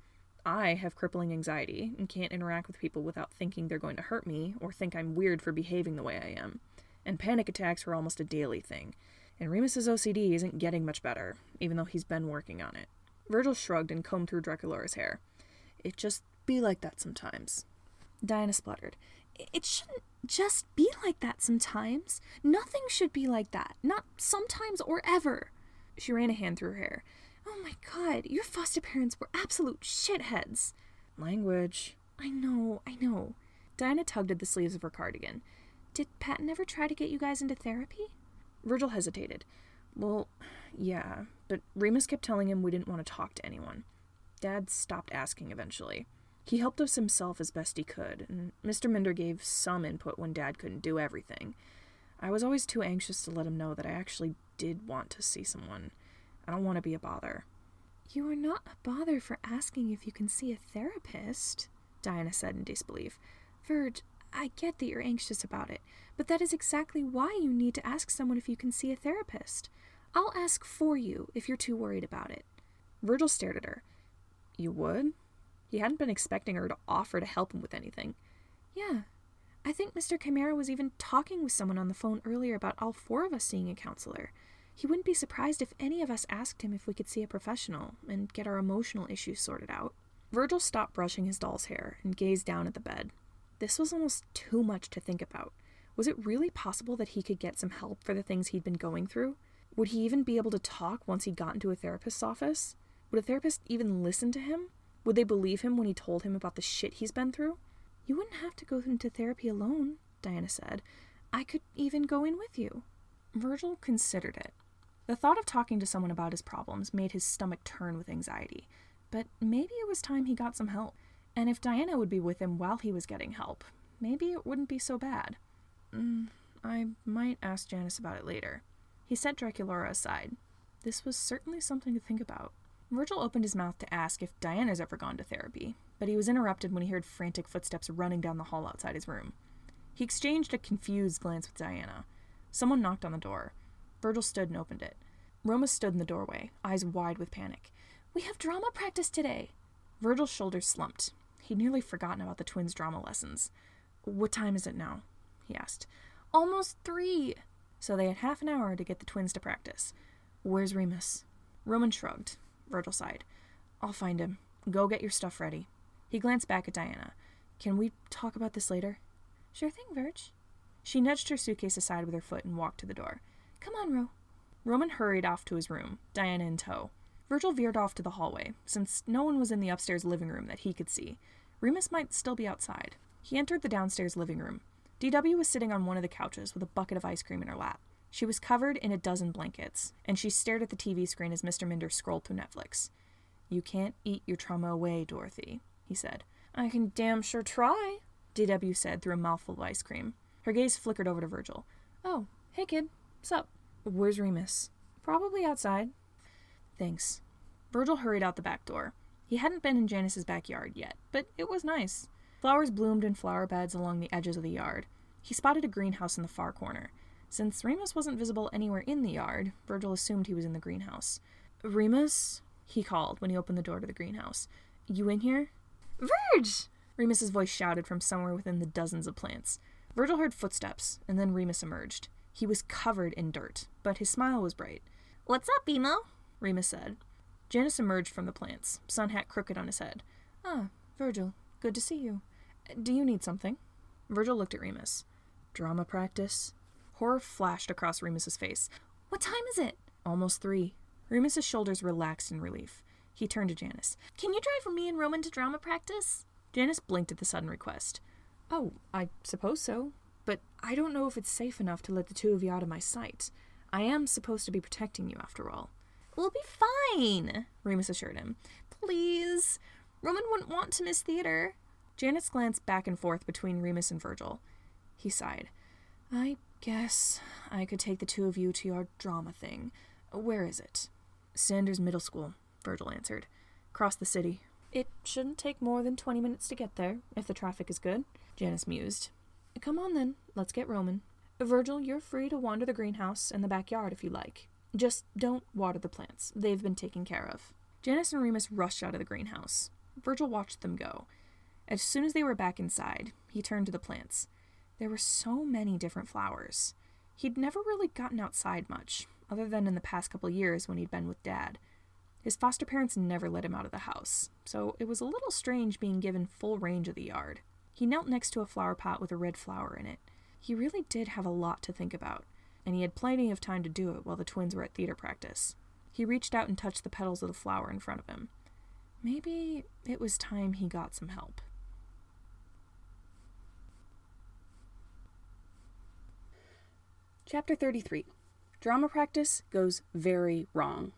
I have crippling anxiety and can't interact with people without thinking they're going to hurt me or think I'm weird for behaving the way I am. And panic attacks were almost a daily thing. And Remus's OCD isn't getting much better, even though he's been working on it. Virgil shrugged and combed through Dracula's hair. It just be like that sometimes. Diana spluttered. It shouldn't just be like that sometimes. Nothing should be like that. Not sometimes or ever. She ran a hand through her hair. Oh my god, your foster parents were absolute shitheads. Language. I know. Diana tugged at the sleeves of her cardigan. Did Patton ever try to get you guys into therapy? Virgil hesitated. Well, yeah, but Remus kept telling him we didn't want to talk to anyone. Dad stopped asking eventually. He helped us himself as best he could, and Mr. Minder gave some input when Dad couldn't do everything. I was always too anxious to let him know that I actually did want to see someone. I don't want to be a bother. You are not a bother for asking if you can see a therapist, Diana said in disbelief. Virg, I get that you're anxious about it, but that is exactly why you need to ask someone if you can see a therapist. I'll ask for you if you're too worried about it. Virgil stared at her. You would? He hadn't been expecting her to offer to help him with anything. Yeah. I think Mr. Chimera was even talking with someone on the phone earlier about all 4 of us seeing a counselor. He wouldn't be surprised if any of us asked him if we could see a professional and get our emotional issues sorted out. Virgil stopped brushing his doll's hair and gazed down at the bed. This was almost too much to think about. Was it really possible that he could get some help for the things he'd been going through? Would he even be able to talk once he got into a therapist's office? Would a therapist even listen to him? Would they believe him when he told him about the shit he's been through? You wouldn't have to go into therapy alone, Diana said. I could even go in with you. Virgil considered it. The thought of talking to someone about his problems made his stomach turn with anxiety. But maybe it was time he got some help. And if Diana would be with him while he was getting help, maybe it wouldn't be so bad. I might ask Janus about it later. He set Draculaura aside. This was certainly something to think about. Virgil opened his mouth to ask if Diana's ever gone to therapy, but he was interrupted when he heard frantic footsteps running down the hall outside his room. He exchanged a confused glance with Diana. Someone knocked on the door. Virgil stood and opened it. Roma stood in the doorway, eyes wide with panic. "We have drama practice today." Virgil's shoulders slumped. He'd nearly forgotten about the twins' drama lessons. "What time is it now?" he asked. "Almost 3. So they had half an hour to get the twins to practice. "Where's Remus?" Roman shrugged. Virgil sighed. "I'll find him. Go get your stuff ready." He glanced back at Diana. "Can we talk about this later?" "Sure thing, Virg." She nudged her suitcase aside with her foot and walked to the door. "Come on, Ro." Roman hurried off to his room, Diana in tow. Virgil veered off to the hallway, since no one was in the upstairs living room that he could see. Remus might still be outside. He entered the downstairs living room. DW was sitting on one of the couches with a bucket of ice cream in her lap. She was covered in a dozen blankets, and she stared at the TV screen as Mr. Minder scrolled through Netflix. "You can't eat your trauma away, Dorothy," he said. "I can damn sure try," DW said through a mouthful of ice cream. Her gaze flickered over to Virgil. "Oh, hey kid, sup?" "Where's Remus?" "Probably outside." "Thanks." Virgil hurried out the back door. He hadn't been in Janus's backyard yet, but it was nice. Flowers bloomed in flower beds along the edges of the yard. He spotted a greenhouse in the far corner. Since Remus wasn't visible anywhere in the yard, Virgil assumed he was in the greenhouse. "Remus?" he called when he opened the door to the greenhouse. "You in here?" "Virg!" Remus's voice shouted from somewhere within the dozens of plants. Virgil heard footsteps, and then Remus emerged. He was covered in dirt, but his smile was bright. "What's up, Emo?" Remus said. Janus emerged from the plants, sun hat crooked on his head. "Ah, Virgil, good to see you. Do you need something?" Virgil looked at Remus. "Drama practice?" Horror flashed across Remus's face. "What time is it?" "Almost 3. Remus's shoulders relaxed in relief. He turned to Janus. "Can you drive me and Roman to drama practice?" Janus blinked at the sudden request. "Oh, I suppose so. But I don't know if it's safe enough to let the two of you out of my sight. I am supposed to be protecting you, after all." "We'll be fine," Remus assured him. "Please. Roman wouldn't want to miss theater." Janus glanced back and forth between Remus and Virgil. He sighed. "I guess I could take the two of you to your drama thing. Where is it?" "Sanders Middle School," Virgil answered. "Across the city." "It shouldn't take more than 20 minutes to get there, if the traffic is good," Janus mused. "Come on then, let's get Roman. Virgil, you're free to wander the greenhouse and the backyard if you like. Just don't water the plants. They've been taken care of." Janus and Remus rushed out of the greenhouse. Virgil watched them go. As soon as they were back inside, he turned to the plants. There were so many different flowers. He'd never really gotten outside much, other than in the past couple years when he'd been with Dad. His foster parents never let him out of the house, so it was a little strange being given full range of the yard. He knelt next to a flower pot with a red flower in it. He really did have a lot to think about, and he had plenty of time to do it while the twins were at theater practice. He reached out and touched the petals of the flower in front of him. Maybe it was time he got some help. Chapter 33. Drama practice goes very wrong.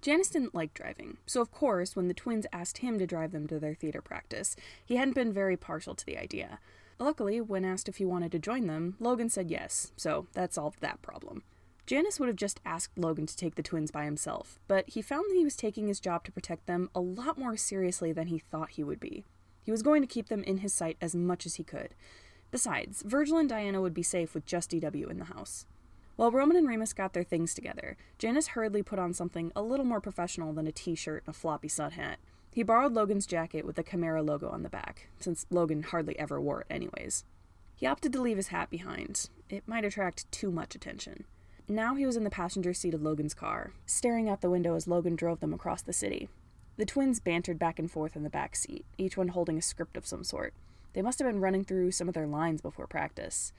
Janus didn't like driving, so of course, when the twins asked him to drive them to their theater practice, he hadn't been very partial to the idea. Luckily, when asked if he wanted to join them, Logan said yes, so that solved that problem. Janus would have just asked Logan to take the twins by himself, but he found that he was taking his job to protect them a lot more seriously than he thought he would be. He was going to keep them in his sight as much as he could. Besides, Virgil and Diana would be safe with just DW in the house. While Roman and Remus got their things together, Janus hurriedly put on something a little more professional than a t-shirt and a floppy sun hat. He borrowed Logan's jacket with the Chimera logo on the back, since Logan hardly ever wore it anyways. He opted to leave his hat behind. It might attract too much attention. Now he was in the passenger seat of Logan's car, staring out the window as Logan drove them across the city. The twins bantered back and forth in the back seat, each one holding a script of some sort. They must have been running through some of their lines before practice.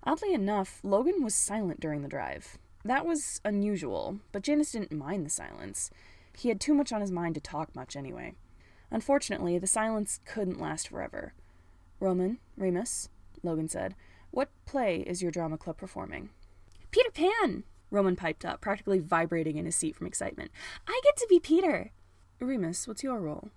Oddly enough, Logan was silent during the drive. That was unusual, but Janus didn't mind the silence. He had too much on his mind to talk much anyway. Unfortunately, the silence couldn't last forever. "Roman, Remus," Logan said, "what play is your drama club performing?" "Peter Pan!" Roman piped up, practically vibrating in his seat from excitement. "I get to be Peter!" "Remus, what's your role?"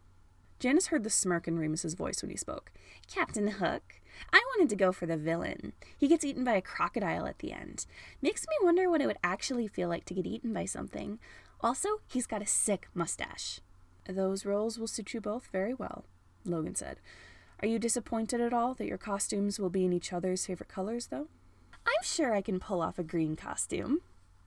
Janus heard the smirk in Remus's voice when he spoke. "Captain Hook. I wanted to go for the villain. He gets eaten by a crocodile at the end. Makes me wonder what it would actually feel like to get eaten by something. Also, he's got a sick mustache. Those roles will suit you both very well, Logan said. Are you disappointed at all that your costumes will be in each other's favorite colors, though? I'm sure I can pull off a green costume,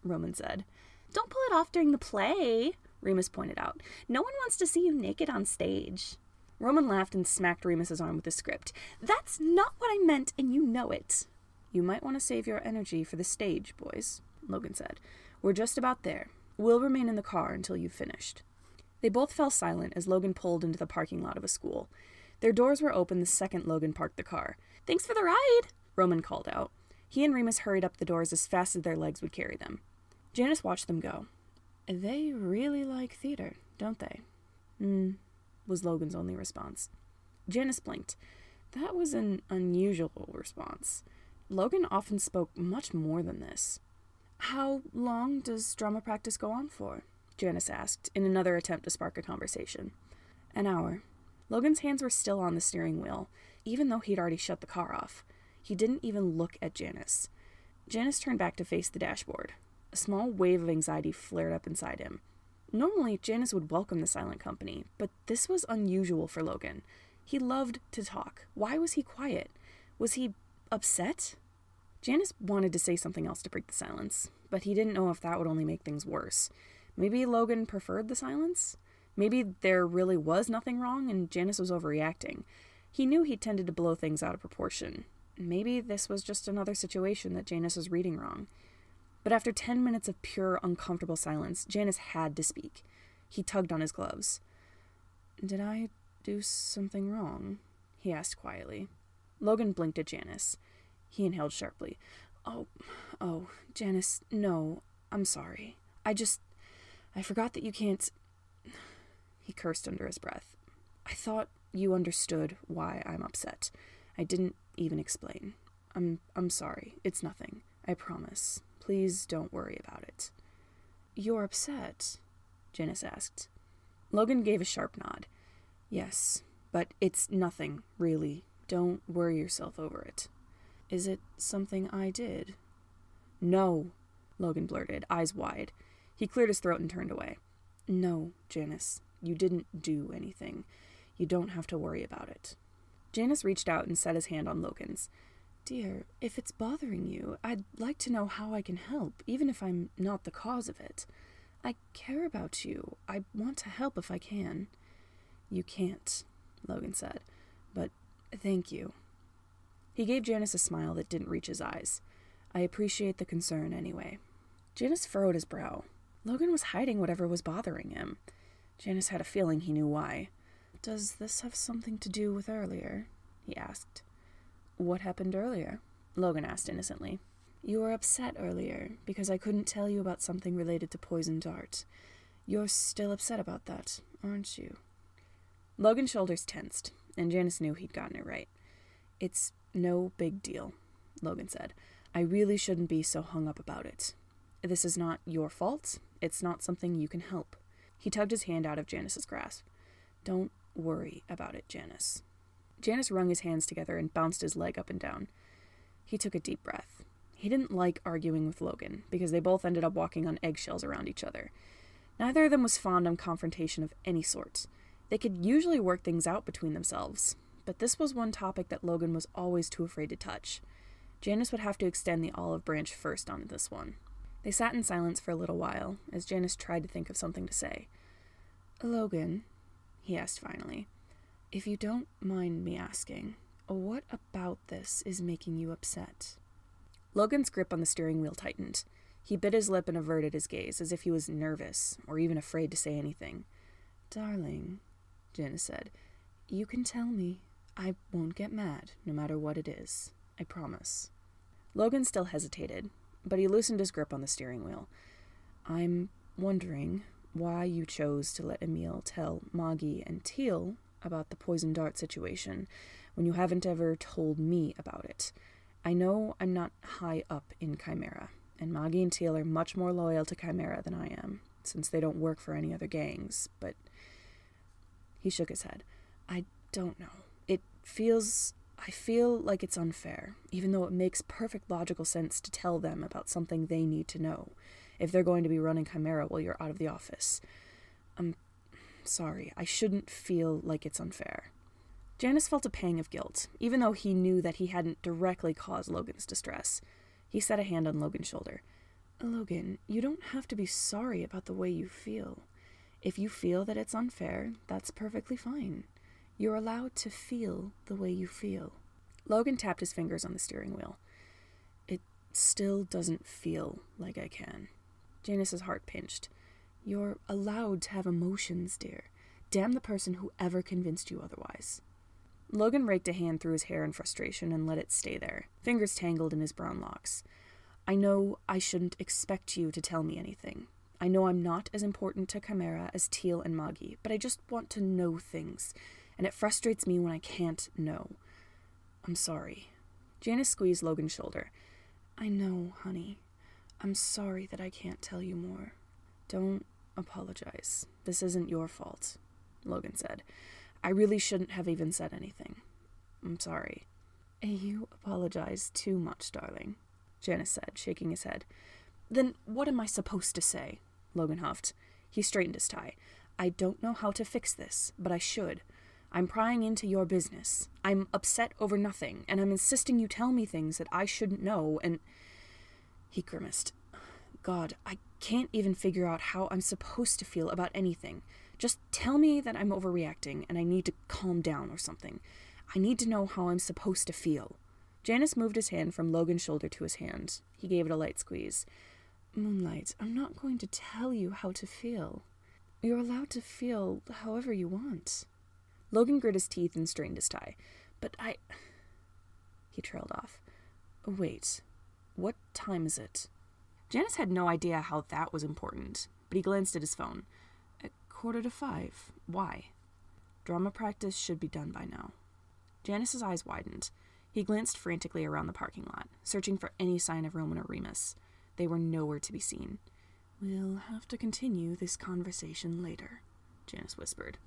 Roman said. Don't pull it off during the play, Remus pointed out. No one wants to see you naked on stage. Roman laughed and smacked Remus's arm with the script. That's not what I meant, and you know it. You might want to save your energy for the stage, boys, Logan said. We're just about there. We'll remain in the car until you've finished. They both fell silent as Logan pulled into the parking lot of a school. Their doors were open the second Logan parked the car. Thanks for the ride, Roman called out. He and Remus hurried up the doors as fast as their legs would carry them. Janus watched them go. They really like theater, don't they? Was Logan's only response. Janus blinked. That was an unusual response. Logan often spoke much more than this. How long does drama practice go on for? Janus asked, in another attempt to spark a conversation. An hour. Logan's hands were still on the steering wheel, even though he'd already shut the car off. He didn't even look at Janus. Janus turned back to face the dashboard. A small wave of anxiety flared up inside him. Normally, Janus would welcome the silent company, but this was unusual for Logan. He loved to talk. Why was he quiet? Was he upset? Janus wanted to say something else to break the silence, but he didn't know if that would only make things worse. Maybe Logan preferred the silence? Maybe there really was nothing wrong and Janus was overreacting. He knew he tended to blow things out of proportion. Maybe this was just another situation that Janus was reading wrong. But after 10 minutes of pure, uncomfortable silence, Janus had to speak. He tugged on his gloves. Did I do something wrong? He asked quietly. Logan blinked at Janus. He inhaled sharply. Oh, Janus, no, I'm sorry. I forgot that you can't... He cursed under his breath. I thought you understood why I'm upset. I didn't even explain. I'm sorry. It's nothing. I promise. Please don't worry about it. You're upset? Janus asked. Logan gave a sharp nod. Yes, but it's nothing, really. Don't worry yourself over it. Is it something I did? No, Logan blurted, eyes wide. He cleared his throat and turned away. No, Janus, you didn't do anything. You don't have to worry about it. Janus reached out and set his hand on Logan's. Dear, if it's bothering you, I'd like to know how I can help, even if I'm not the cause of it. I care about you. I want to help if I can. You can't, Logan said, but thank you. He gave Janus a smile that didn't reach his eyes. I appreciate the concern anyway. Janus furrowed his brow. Logan was hiding whatever was bothering him. Janus had a feeling he knew why. Does this have something to do with earlier? He asked. What happened earlier? Logan asked innocently. You were upset earlier because I couldn't tell you about something related to poison dart. You're still upset about that, aren't you? Logan's shoulders tensed, and Janus knew he'd gotten it right. It's no big deal, Logan said. I really shouldn't be so hung up about it. This is not your fault. It's not something you can help. He tugged his hand out of Janus's grasp. Don't worry about it, Janus. Janus wrung his hands together and bounced his leg up and down. He took a deep breath. He didn't like arguing with Logan, because they both ended up walking on eggshells around each other. Neither of them was fond of confrontation of any sort. They could usually work things out between themselves, but this was one topic that Logan was always too afraid to touch. Janus would have to extend the olive branch first on this one. They sat in silence for a little while, as Janus tried to think of something to say. Logan, he asked finally, if you don't mind me asking, what about this is making you upset? Logan's grip on the steering wheel tightened. He bit his lip and averted his gaze, as if he was nervous, or even afraid to say anything. Darling, Janus said, you can tell me. I won't get mad, no matter what it is. I promise. Logan still hesitated, but he loosened his grip on the steering wheel. I'm wondering why you chose to let Emil tell Moggy and Teal about the poison dart situation when you haven't ever told me about it. I know I'm not high up in Chimera, and Moggy and Teal are much more loyal to Chimera than I am, since they don't work for any other gangs, but... He shook his head. I don't know. It feels I feel like it's unfair, even though it makes perfect logical sense to tell them about something they need to know, if they're going to be running Chimera while you're out of the office. I'm sorry, I shouldn't feel like it's unfair. Janus felt a pang of guilt, even though he knew that he hadn't directly caused Logan's distress. He set a hand on Logan's shoulder. Logan, you don't have to be sorry about the way you feel. If you feel that it's unfair, that's perfectly fine. You're allowed to feel the way you feel. Logan tapped his fingers on the steering wheel. It still doesn't feel like I can. Janus's heart pinched. You're allowed to have emotions, dear. Damn the person who ever convinced you otherwise. Logan raked a hand through his hair in frustration and let it stay there, fingers tangled in his brown locks. I know I shouldn't expect you to tell me anything. I know I'm not as important to Chimera as Teal and Moggy, but I just want to know things, and it frustrates me when I can't know. I'm sorry. Janus squeezed Logan's shoulder. I know, honey. I'm sorry that I can't tell you more. Don't apologize. This isn't your fault, Logan said. I really shouldn't have even said anything. I'm sorry. You apologize too much, darling, Janus said, shaking his head. Then what am I supposed to say? Logan huffed. He straightened his tie. I don't know how to fix this, but I should. I'm prying into your business. I'm upset over nothing, and I'm insisting you tell me things that I shouldn't know, and... He grimaced. God, I can't even figure out how I'm supposed to feel about anything. Just tell me that I'm overreacting, and I need to calm down or something. I need to know how I'm supposed to feel. Janus moved his hand from Logan's shoulder to his hand. He gave it a light squeeze. Moonlight, I'm not going to tell you how to feel. You're allowed to feel however you want. Logan grit his teeth and straightened his tie. But He trailed off. Wait, what time is it? Janus had no idea how that was important, but he glanced at his phone. 4:45. Why? Drama practice should be done by now. Janus's eyes widened. He glanced frantically around the parking lot, searching for any sign of Roman or Remus. They were nowhere to be seen. We'll have to continue this conversation later, Janus whispered.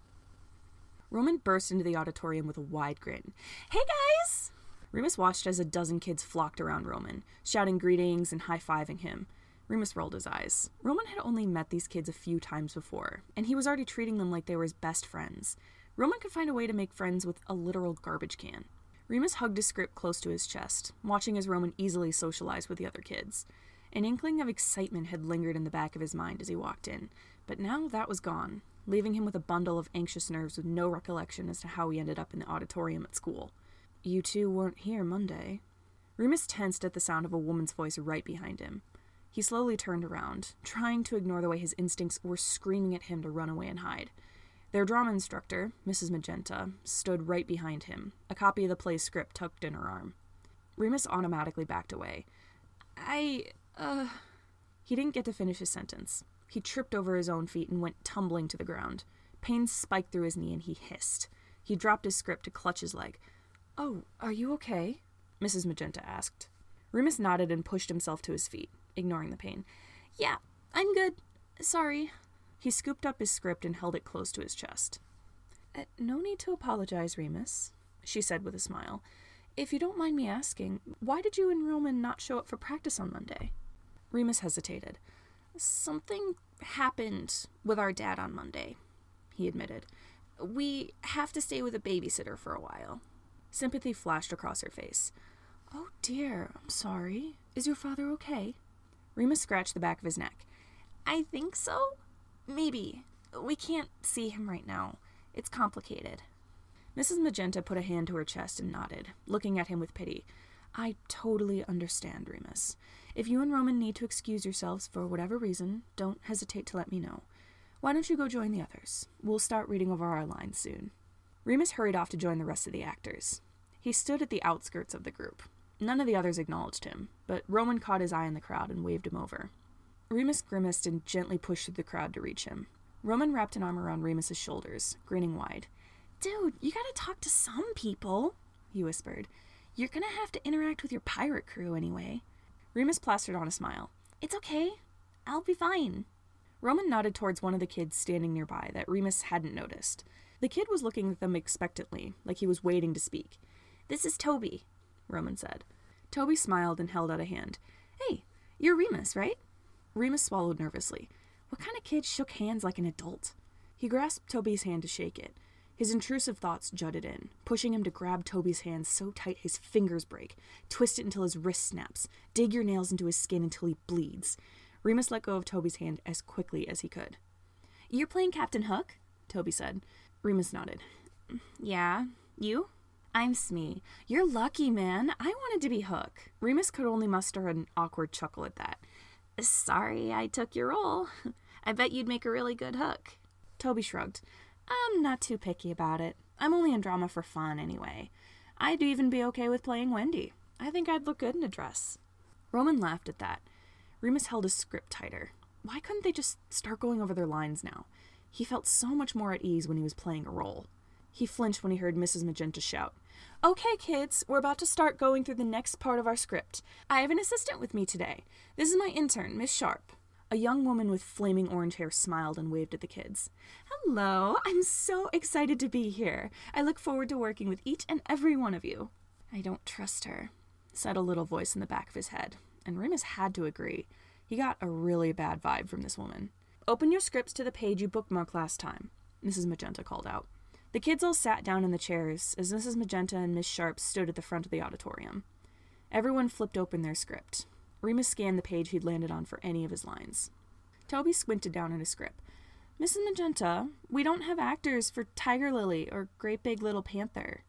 Roman burst into the auditorium with a wide grin. Hey, guys! Remus watched as a dozen kids flocked around Roman, shouting greetings and high-fiving him. Remus rolled his eyes. Roman had only met these kids a few times before, and he was already treating them like they were his best friends. Roman could find a way to make friends with a literal garbage can. Remus hugged his script close to his chest, watching as Roman easily socialized with the other kids. An inkling of excitement had lingered in the back of his mind as he walked in, but now that was gone, leaving him with a bundle of anxious nerves with no recollection as to how he ended up in the auditorium at school. You two weren't here Monday. Remus tensed at the sound of a woman's voice right behind him. He slowly turned around, trying to ignore the way his instincts were screaming at him to run away and hide. Their drama instructor, Mrs. Magenta, stood right behind him, a copy of the play's script tucked in her arm. Remus automatically backed away. He didn't get to finish his sentence. He tripped over his own feet and went tumbling to the ground. Pain spiked through his knee and he hissed. He dropped his script to clutch his leg. Oh, are you okay? Mrs. Magenta asked. Remus nodded and pushed himself to his feet, ignoring the pain. Yeah, I'm good. Sorry. He scooped up his script and held it close to his chest. No need to apologize, Remus, she said with a smile. If you don't mind me asking, why did you and Roman not show up for practice on Monday? Remus hesitated. Something happened with our dad on Monday, he admitted. We have to stay with a babysitter for a while. Sympathy flashed across her face. Oh dear, I'm sorry. Is your father okay? Remus scratched the back of his neck. I think so. Maybe. We can't see him right now. It's complicated. Mrs. Magenta put a hand to her chest and nodded, looking at him with pity. I totally understand, Remus. If you and Roman need to excuse yourselves for whatever reason, don't hesitate to let me know. Why don't you go join the others? We'll start reading over our lines soon. Remus hurried off to join the rest of the actors. He stood at the outskirts of the group. None of the others acknowledged him, but Roman caught his eye in the crowd and waved him over. Remus grimaced and gently pushed through the crowd to reach him. Roman wrapped an arm around Remus's shoulders, grinning wide. Dude, you gotta talk to some people, he whispered. You're gonna have to interact with your pirate crew anyway. Remus plastered on a smile. It's okay. I'll be fine. Roman nodded towards one of the kids standing nearby that Remus hadn't noticed. The kid was looking at them expectantly, like he was waiting to speak. "This is Toby," Roman said. Toby smiled and held out a hand. "Hey, you're Remus, right?" Remus swallowed nervously. What kind of kid shook hands like an adult? He grasped Toby's hand to shake it. His intrusive thoughts jutted in, pushing him to grab Toby's hand so tight his fingers break, twist it until his wrist snaps, dig your nails into his skin until he bleeds. Remus let go of Toby's hand as quickly as he could. "You're playing Captain Hook?" Toby said. Remus nodded. "Yeah, you?" "I'm Smee. You're lucky, man. I wanted to be Hook." Remus could only muster an awkward chuckle at that. "Sorry I took your role. I bet you'd make a really good Hook." Toby shrugged. "I'm not too picky about it. I'm only in drama for fun anyway. I'd even be okay with playing Wendy. I think I'd look good in a dress." Roman laughed at that. Remus held his script tighter. Why couldn't they just start going over their lines now? He felt so much more at ease when he was playing a role. He flinched when he heard Mrs. Magenta shout, "Okay, kids, we're about to start going through the next part of our script. I have an assistant with me today. This is my intern, Miss Sharp." A young woman with flaming orange hair smiled and waved at the kids. "Hello, I'm so excited to be here. I look forward to working with each and every one of you." "I don't trust her," said a little voice in the back of his head, and Remus had to agree. He got a really bad vibe from this woman. "Open your scripts to the page you bookmarked last time," Mrs. Magenta called out. The kids all sat down in the chairs as Mrs. Magenta and Miss Sharp stood at the front of the auditorium. Everyone flipped open their script. Remus scanned the page he'd landed on for any of his lines. Toby squinted down at his script. "Mrs. Magenta, we don't have actors for Tiger Lily or Great Big Little Panther."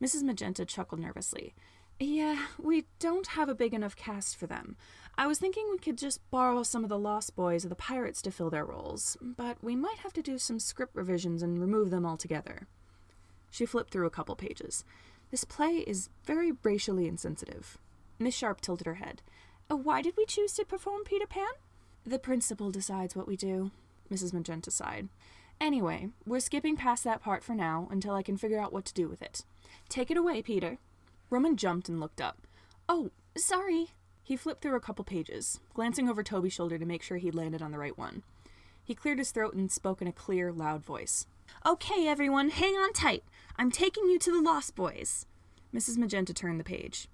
Mrs. Magenta chuckled nervously. "Yeah, we don't have a big enough cast for them. I was thinking we could just borrow some of the Lost Boys or the Pirates to fill their roles, but we might have to do some script revisions and remove them altogether." She flipped through a couple pages. "This play is very racially insensitive." Miss Sharp tilted her head. "Why did we choose to perform Peter Pan?" "The principal decides what we do," Mrs. Magenta sighed. "Anyway, we're skipping past that part for now until I can figure out what to do with it. Take it away, Peter." Roman jumped and looked up. "Oh, sorry." He flipped through a couple pages, glancing over Toby's shoulder to make sure he'd landed on the right one. He cleared his throat and spoke in a clear, loud voice. "Okay, everyone, hang on tight. I'm taking you to the Lost Boys." Mrs. Magenta turned the page.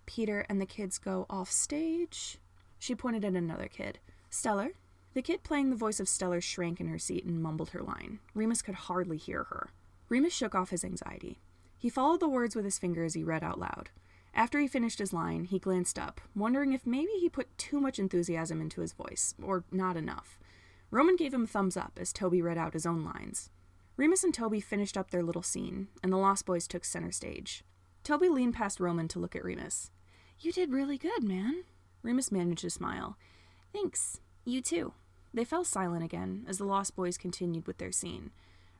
"Peter and the kids go off stage." She pointed at another kid. "Stellar?" The kid playing the voice of Stellar shrank in her seat and mumbled her line. Remus could hardly hear her. Remus shook off his anxiety. He followed the words with his finger as he read out loud. After he finished his line, he glanced up, wondering if maybe he put too much enthusiasm into his voice, or not enough. Roman gave him a thumbs up as Toby read out his own lines. Remus and Toby finished up their little scene, and the Lost Boys took center stage. Toby leaned past Roman to look at Remus. "You did really good, man." Remus managed to smile. "Thanks. You too." They fell silent again as the Lost Boys continued with their scene.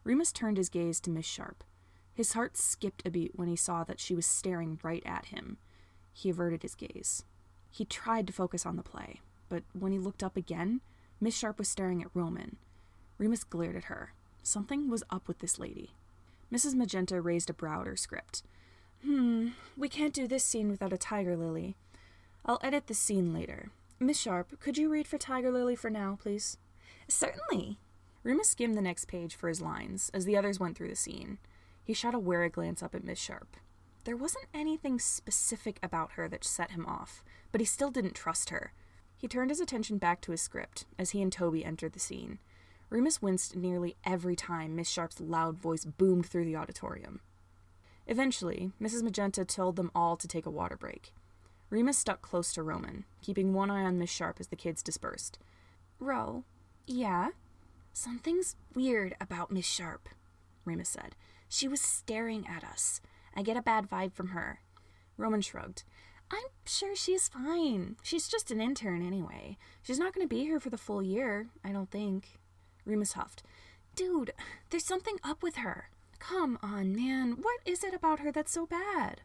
Remus turned his gaze to Miss Sharp. His heart skipped a beat when he saw that she was staring right at him. He averted his gaze. He tried to focus on the play, but when he looked up again, Miss Sharp was staring at Roman. Remus glared at her. Something was up with this lady. Mrs. Magenta raised a brow at her script. We can't do this scene without a Tiger Lily. I'll edit this scene later. Miss Sharp, could you read for Tiger Lily for now, please?" "Certainly." Remus skimmed the next page for his lines as the others went through the scene. He shot a wary glance up at Miss Sharp. There wasn't anything specific about her that set him off, but he still didn't trust her. He turned his attention back to his script as he and Toby entered the scene. Remus winced nearly every time Miss Sharp's loud voice boomed through the auditorium. Eventually, Mrs. Magenta told them all to take a water break. Remus stuck close to Roman, keeping one eye on Miss Sharp as the kids dispersed. "Ro, yeah?" "Something's weird about Miss Sharp," Remus said. "She was staring at us. I get a bad vibe from her." Roman shrugged. "I'm sure she's fine. She's just an intern anyway. She's not going to be here for the full year, I don't think." Remus huffed. "Dude, there's something up with her. Come on, man. What is it about her that's so bad?"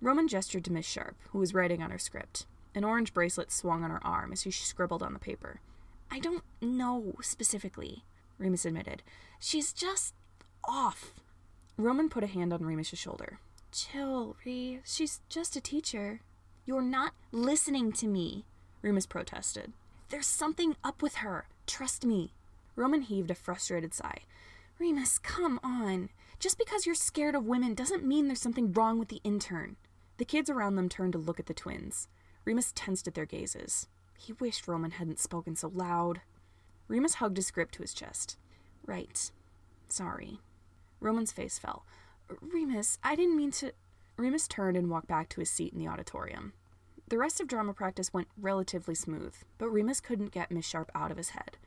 Roman gestured to Miss Sharp, who was writing on her script. An orange bracelet swung on her arm as she scribbled on the paper. "I don't know specifically," Remus admitted. "She's just off." Roman put a hand on Remus's shoulder. "Chill, Ree. She's just a teacher." "You're not listening to me," Remus protested. "There's something up with her. Trust me." Roman heaved a frustrated sigh. Remus, come on. Just because you're scared of women doesn't mean there's something wrong with the intern. The kids around them turned to look at the twins. Remus tensed at their gazes. He wished Roman hadn't spoken so loud. Remus hugged his script to his chest. Right. Sorry. Roman's face fell. Remus, I didn't mean to... Remus turned and walked back to his seat in the auditorium. The rest of drama practice went relatively smooth, but Remus couldn't get Miss Sharp out of his head.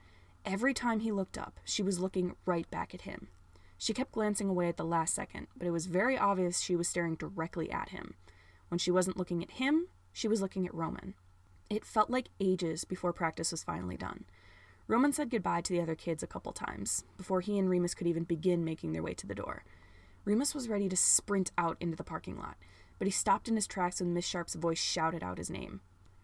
Every time he looked up, she was looking right back at him. She kept glancing away at the last second, but it was very obvious she was staring directly at him. When she wasn't looking at him, she was looking at Roman. It felt like ages before practice was finally done. Roman said goodbye to the other kids a couple times, before he and Remus could even begin making their way to the door. Remus was ready to sprint out into the parking lot, but he stopped in his tracks when Miss Sharp's voice shouted out his name.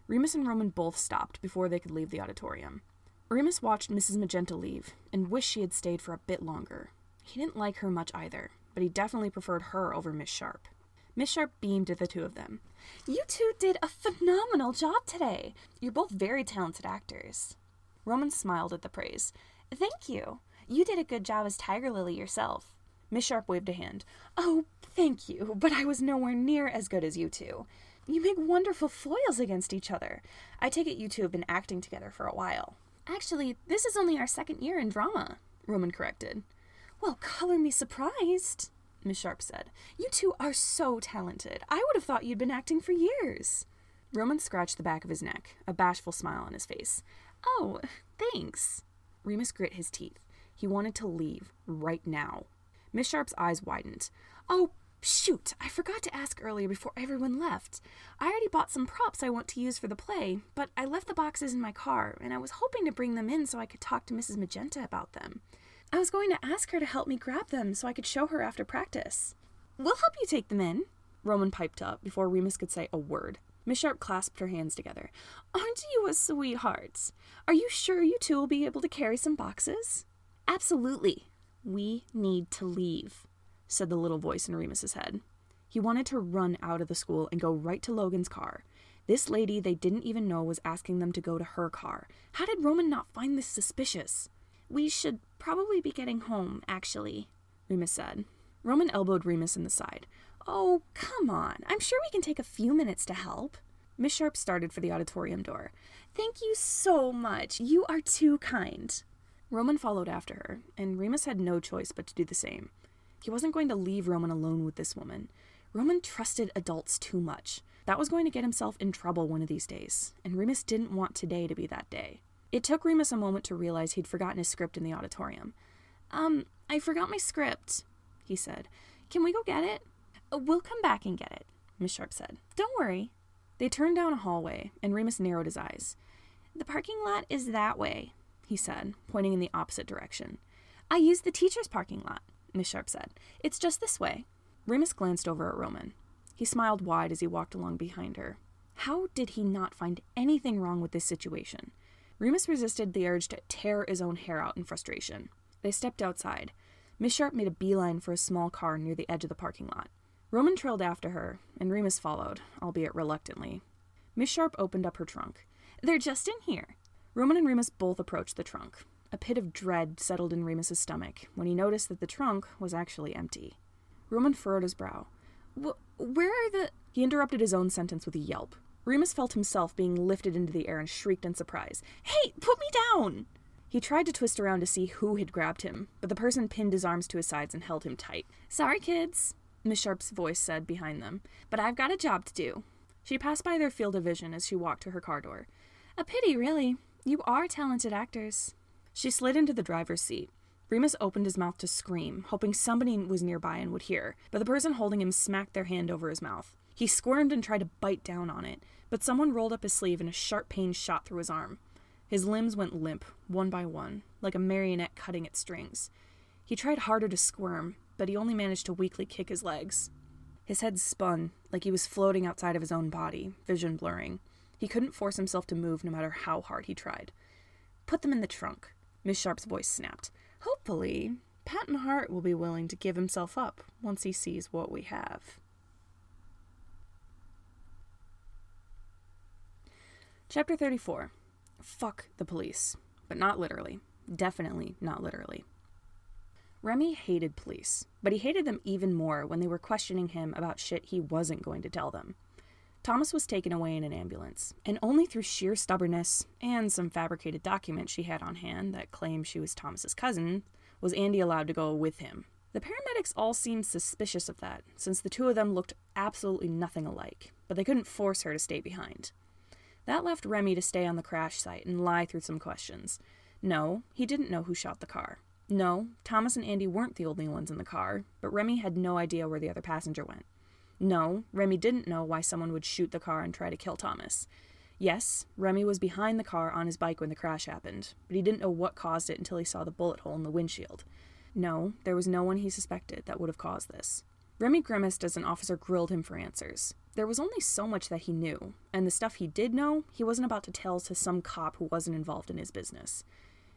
Remus and Roman both stopped before they could leave the auditorium. Remus watched Mrs. Magenta leave, and wished she had stayed for a bit longer. He didn't like her much either, but he definitely preferred her over Miss Sharp. Miss Sharp beamed at the two of them. You two did a phenomenal job today. You're both very talented actors. Roman smiled at the praise. Thank you. You did a good job as Tiger Lily yourself. Miss Sharp waved a hand. Oh, thank you, but I was nowhere near as good as you two. You make wonderful foils against each other. I take it you two have been acting together for a while. Actually, this is only our second year in drama, Roman corrected. Well, color me surprised, Miss Sharp said. You two are so talented. I would have thought you'd been acting for years. Roman scratched the back of his neck, a bashful smile on his face. Oh, thanks. Remus grit his teeth. He wanted to leave, right now. Miss Sharp's eyes widened. Oh, shoot, I forgot to ask earlier before everyone left. I already bought some props I want to use for the play, but I left the boxes in my car, and I was hoping to bring them in so I could talk to Mrs. Magenta about them. I was going to ask her to help me grab them so I could show her after practice. We'll help you take them in, Roman piped up before Remus could say a word. Miss Sharp clasped her hands together. Aren't you a sweetheart? Are you sure you two will be able to carry some boxes? Absolutely. We need to leave, said the little voice in Remus's head. He wanted to run out of the school and go right to Logan's car. This lady they didn't even know was asking them to go to her car. How did Roman not find this suspicious? We should probably be getting home, actually, Remus said. Roman elbowed Remus in the side. Oh, come on. I'm sure we can take a few minutes to help. Miss Sharp started for the auditorium door. Thank you so much. You are too kind. Roman followed after her, and Remus had no choice but to do the same. He wasn't going to leave Roman alone with this woman. Roman trusted adults too much. That was going to get himself in trouble one of these days, and Remus didn't want today to be that day. It took Remus a moment to realize he'd forgotten his script in the auditorium. I forgot my script, he said. Can we go get it? We'll come back and get it, Miss Sharp said. Don't worry. They turned down a hallway, and Remus narrowed his eyes. The parking lot is that way, he said, pointing in the opposite direction. I used the teacher's parking lot, Miss Sharp said. It's just this way. Remus glanced over at Roman. He smiled wide as he walked along behind her. How did he not find anything wrong with this situation? Remus resisted the urge to tear his own hair out in frustration. They stepped outside. Miss Sharp made a beeline for a small car near the edge of the parking lot. Roman trailed after her, and Remus followed, albeit reluctantly. Miss Sharp opened up her trunk. They're just in here. Roman and Remus both approached the trunk. A pit of dread settled in Remus's stomach when he noticed that the trunk was actually empty. Roman furrowed his brow. Where are the... He interrupted his own sentence with a yelp. Remus felt himself being lifted into the air and shrieked in surprise. Hey, put me down! He tried to twist around to see who had grabbed him, but the person pinned his arms to his sides and held him tight. Sorry, kids, Miss Sharp's voice said behind them. But I've got a job to do. She passed by their field of vision as she walked to her car door. A pity, really. You are talented actors. She slid into the driver's seat. Remus opened his mouth to scream, hoping somebody was nearby and would hear, but the person holding him smacked their hand over his mouth. He squirmed and tried to bite down on it, but someone rolled up his sleeve and a sharp pain shot through his arm. His limbs went limp, one by one, like a marionette cutting at strings. He tried harder to squirm, but he only managed to weakly kick his legs. His head spun, like he was floating outside of his own body, vision blurring. He couldn't force himself to move no matter how hard he tried. Put them in the trunk, Miss Sharp's voice snapped. Hopefully, Patton Hart will be willing to give himself up once he sees what we have. Chapter 34. Fuck the police. But not literally. Definitely not literally. Remy hated police, but he hated them even more when they were questioning him about shit he wasn't going to tell them. Thomas was taken away in an ambulance, and only through sheer stubbornness and some fabricated document she had on hand that claimed she was Thomas's cousin was Andy allowed to go with him. The paramedics all seemed suspicious of that, since the two of them looked absolutely nothing alike, but they couldn't force her to stay behind. That left Remy to stay on the crash site and lie through some questions. No, he didn't know who shot the car. No, Thomas and Andy weren't the only ones in the car, but Remy had no idea where the other passenger went. No, Remy didn't know why someone would shoot the car and try to kill Thomas. Yes, Remy was behind the car on his bike when the crash happened, but he didn't know what caused it until he saw the bullet hole in the windshield. No, there was no one he suspected that would have caused this. Remy grimaced as an officer grilled him for answers. There was only so much that he knew, and the stuff he did know, he wasn't about to tell to some cop who wasn't involved in his business.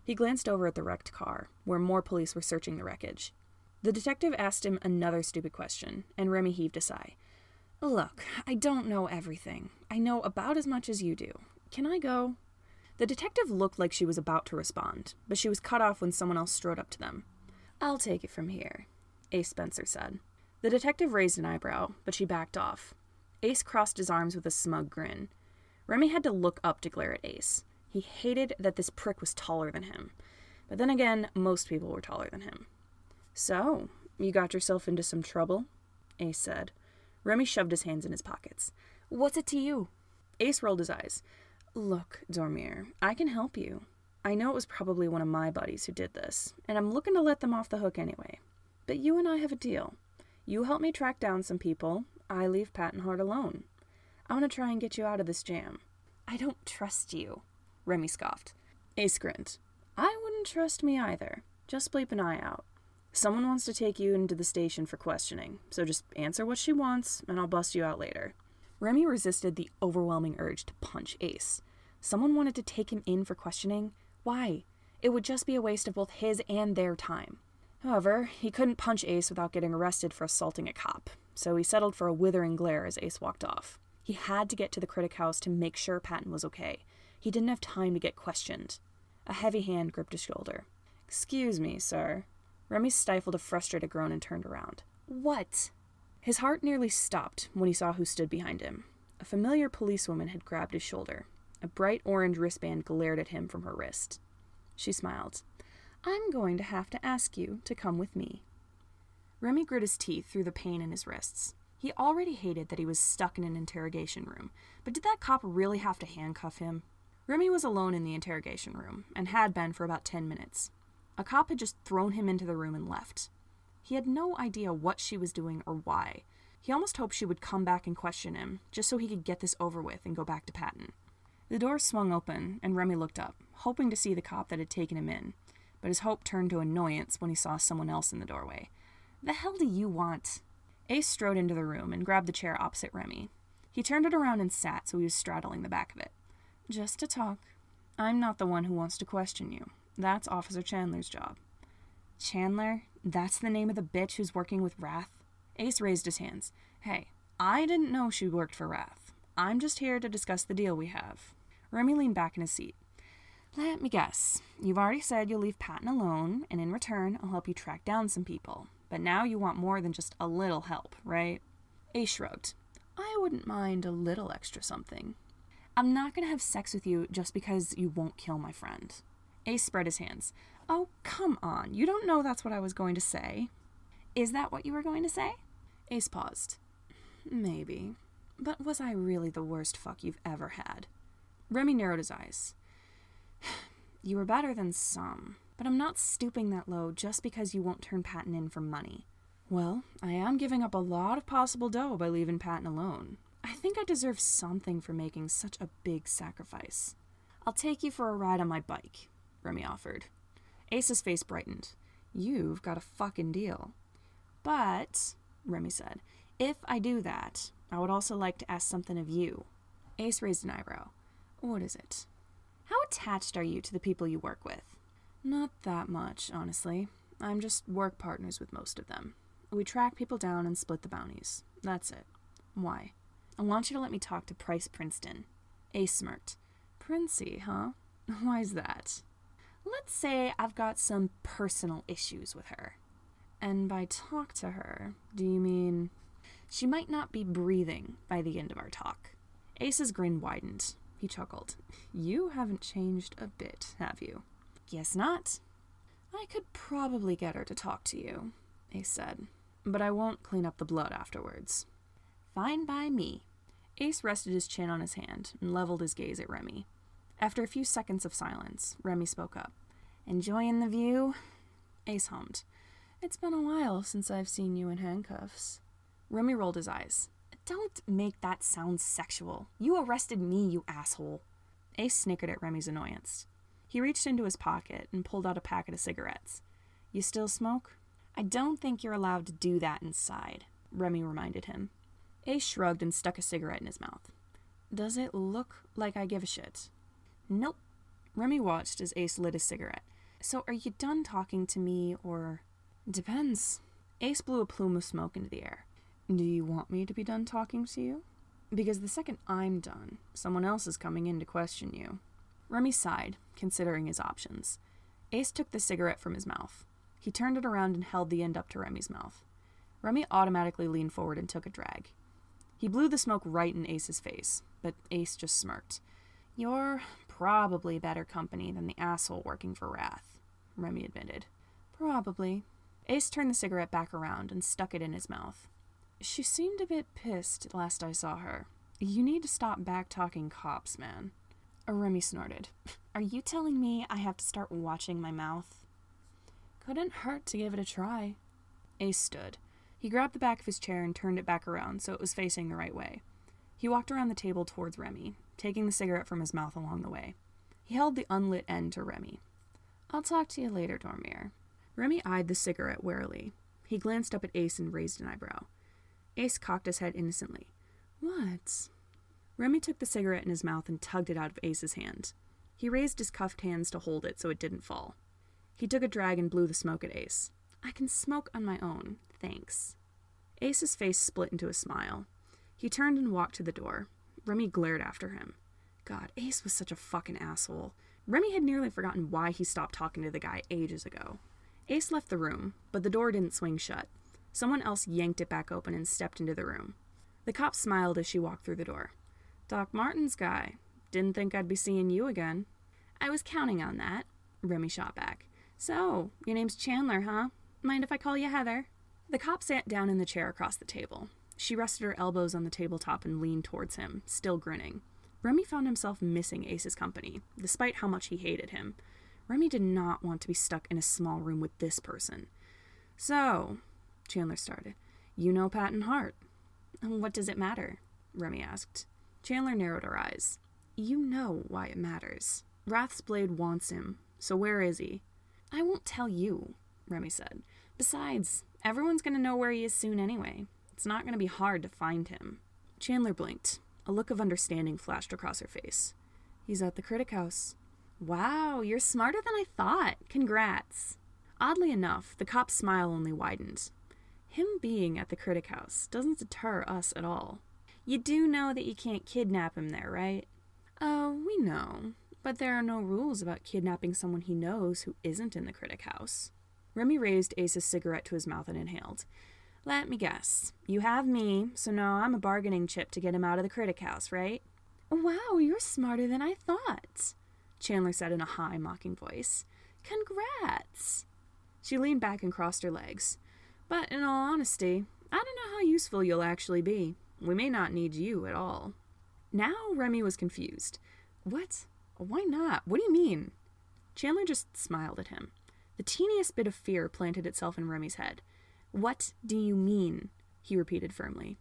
He glanced over at the wrecked car, where more police were searching the wreckage. The detective asked him another stupid question, and Remy heaved a sigh. Look, I don't know everything. I know about as much as you do. Can I go? The detective looked like she was about to respond, but she was cut off when someone else strode up to them. I'll take it from here, Ace Spencer said. The detective raised an eyebrow, but she backed off. Ace crossed his arms with a smug grin. Remy had to look up to glare at Ace. He hated that this prick was taller than him. But then again, most people were taller than him. So, you got yourself into some trouble? Ace said. Remy shoved his hands in his pockets. What's it to you? Ace rolled his eyes. Look, Dormier, I can help you. I know it was probably one of my buddies who did this, and I'm looking to let them off the hook anyway. But you and I have a deal. You help me track down some people, I leave Patton Hart alone. I want to try and get you out of this jam. I don't trust you, Remy scoffed. Ace grinned. I wouldn't trust me either. Just bleep an eye out. Someone wants to take you into the station for questioning, so just answer what she wants, and I'll bust you out later. Remy resisted the overwhelming urge to punch Ace. Someone wanted to take him in for questioning? Why? It would just be a waste of both his and their time. However, he couldn't punch Ace without getting arrested for assaulting a cop, so he settled for a withering glare as Ace walked off. He had to get to the Critic House to make sure Patton was okay. He didn't have time to get questioned. A heavy hand gripped his shoulder. Excuse me, sir. Remy stifled a frustrated groan and turned around. What? His heart nearly stopped when he saw who stood behind him. A familiar policewoman had grabbed his shoulder. A bright orange wristband glared at him from her wrist. She smiled. I'm going to have to ask you to come with me. Remy grit his teeth through the pain in his wrists. He already hated that he was stuck in an interrogation room, but did that cop really have to handcuff him? Remy was alone in the interrogation room, and had been for about 10 minutes. A cop had just thrown him into the room and left. He had no idea what she was doing or why. He almost hoped she would come back and question him, just so he could get this over with and go back to Patton. The door swung open, and Remy looked up, hoping to see the cop that had taken him in, but his hope turned to annoyance when he saw someone else in the doorway. The hell do you want? Ace strode into the room and grabbed the chair opposite Remy. He turned it around and sat so he was straddling the back of it. Just to talk. I'm not the one who wants to question you. That's Officer Chandler's job. Chandler? That's the name of the bitch who's working with Wrath? Ace raised his hands. Hey, I didn't know she worked for Wrath. I'm just here to discuss the deal we have. Remy leaned back in his seat. Let me guess. You've already said you'll leave Patton alone, and in return, I'll help you track down some people. But now you want more than just a little help, right? Ace shrugged. I wouldn't mind a little extra something. I'm not going to have sex with you just because you won't kill my friend. Ace spread his hands. Oh, come on. You don't know that's what I was going to say. Is that what you were going to say? Ace paused. Maybe. But was I really the worst fuck you've ever had? Remy narrowed his eyes. You were better than some, but I'm not stooping that low just because you won't turn Patton in for money. Well, I am giving up a lot of possible dough by leaving Patton alone. I think I deserve something for making such a big sacrifice. I'll take you for a ride on my bike, Remy offered. Ace's face brightened. You've got a fucking deal. But, Remy said, if I do that, I would also like to ask something of you. Ace raised an eyebrow. What is it? How attached are you to the people you work with? Not that much, honestly. I'm just work partners with most of them. We track people down and split the bounties. That's it. Why? I want you to let me talk to Price Princeton. Ace smirked. Princey, huh? Why's that? Let's say I've got some personal issues with her. And by talk to her, do you mean she might not be breathing by the end of our talk? Ace's grin widened. He chuckled. You haven't changed a bit, have you? Guess not. I could probably get her to talk to you, Ace said, but I won't clean up the blood afterwards. Fine by me. Ace rested his chin on his hand and leveled his gaze at Remy. After a few seconds of silence, Remy spoke up. Enjoying the view? Ace hummed. It's been a while since I've seen you in handcuffs. Remy rolled his eyes. Don't make that sound sexual. You arrested me, you asshole. Ace snickered at Remy's annoyance. He reached into his pocket and pulled out a packet of cigarettes. You still smoke? I don't think you're allowed to do that inside, Remy reminded him. Ace shrugged and stuck a cigarette in his mouth. Does it look like I give a shit? Nope. Remy watched as Ace lit his cigarette. So are you done talking to me, or... Depends. Ace blew a plume of smoke into the air. Do you want me to be done talking to you? Because the second I'm done, someone else is coming in to question you. Remy sighed, considering his options. Ace took the cigarette from his mouth. He turned it around and held the end up to Remy's mouth. Remy automatically leaned forward and took a drag. He blew the smoke right in Ace's face, but Ace just smirked. You're probably better company than the asshole working for Wrath, Remy admitted. Probably. Ace turned the cigarette back around and stuck it in his mouth. She seemed a bit pissed last I saw her. You need to stop back-talking cops, man. Remy snorted. Are you telling me I have to start watching my mouth? Couldn't hurt to give it a try. Ace stood. He grabbed the back of his chair and turned it back around so it was facing the right way. He walked around the table towards Remy, taking the cigarette from his mouth along the way. He held the unlit end to Remy. I'll talk to you later, Dormir. Remy eyed the cigarette warily. He glanced up at Ace and raised an eyebrow. Ace cocked his head innocently. What? Remy took the cigarette in his mouth and tugged it out of Ace's hand. He raised his cuffed hands to hold it so it didn't fall. He took a drag and blew the smoke at Ace. I can smoke on my own, thanks. Ace's face split into a smile. He turned and walked to the door. Remy glared after him. God, Ace was such a fucking asshole. Remy had nearly forgotten why he stopped talking to the guy ages ago. Ace left the room, but the door didn't swing shut. Someone else yanked it back open and stepped into the room. The cop smiled as she walked through the door. Doc Martin's guy. Didn't think I'd be seeing you again. I was counting on that, Remy shot back. So, your name's Chandler, huh? Mind if I call you Heather? The cop sat down in the chair across the table. She rested her elbows on the tabletop and leaned towards him, still grinning. Remy found himself missing Ace's company, despite how much he hated him. Remy did not want to be stuck in a small room with this person. So, Chandler started, you know Patton Hart. What does it matter? Remy asked. Chandler narrowed her eyes. You know why it matters. Wrath's blade wants him, so where is he? I won't tell you, Remy said. Besides, everyone's going to know where he is soon anyway. It's not going to be hard to find him. Chandler blinked. A look of understanding flashed across her face. He's at the Critic House. Wow, you're smarter than I thought. Congrats. Oddly enough, the cop's smile only widened. Him being at the Critic House doesn't deter us at all. You do know that you can't kidnap him there, right? Oh, we know. But there are no rules about kidnapping someone he knows who isn't in the Critic House. Remy raised Ace's cigarette to his mouth and inhaled. Let me guess. You have me, so now I'm a bargaining chip to get him out of the Critic House, right? Wow, you're smarter than I thought, Chandler said in a high, mocking voice. Congrats. She leaned back and crossed her legs. But in all honesty, I don't know how useful you'll actually be. We may not need you at all. Now Remy was confused. What? Why not? What do you mean? Chandler just smiled at him. The teeniest bit of fear planted itself in Remy's head. What do you mean? He repeated firmly.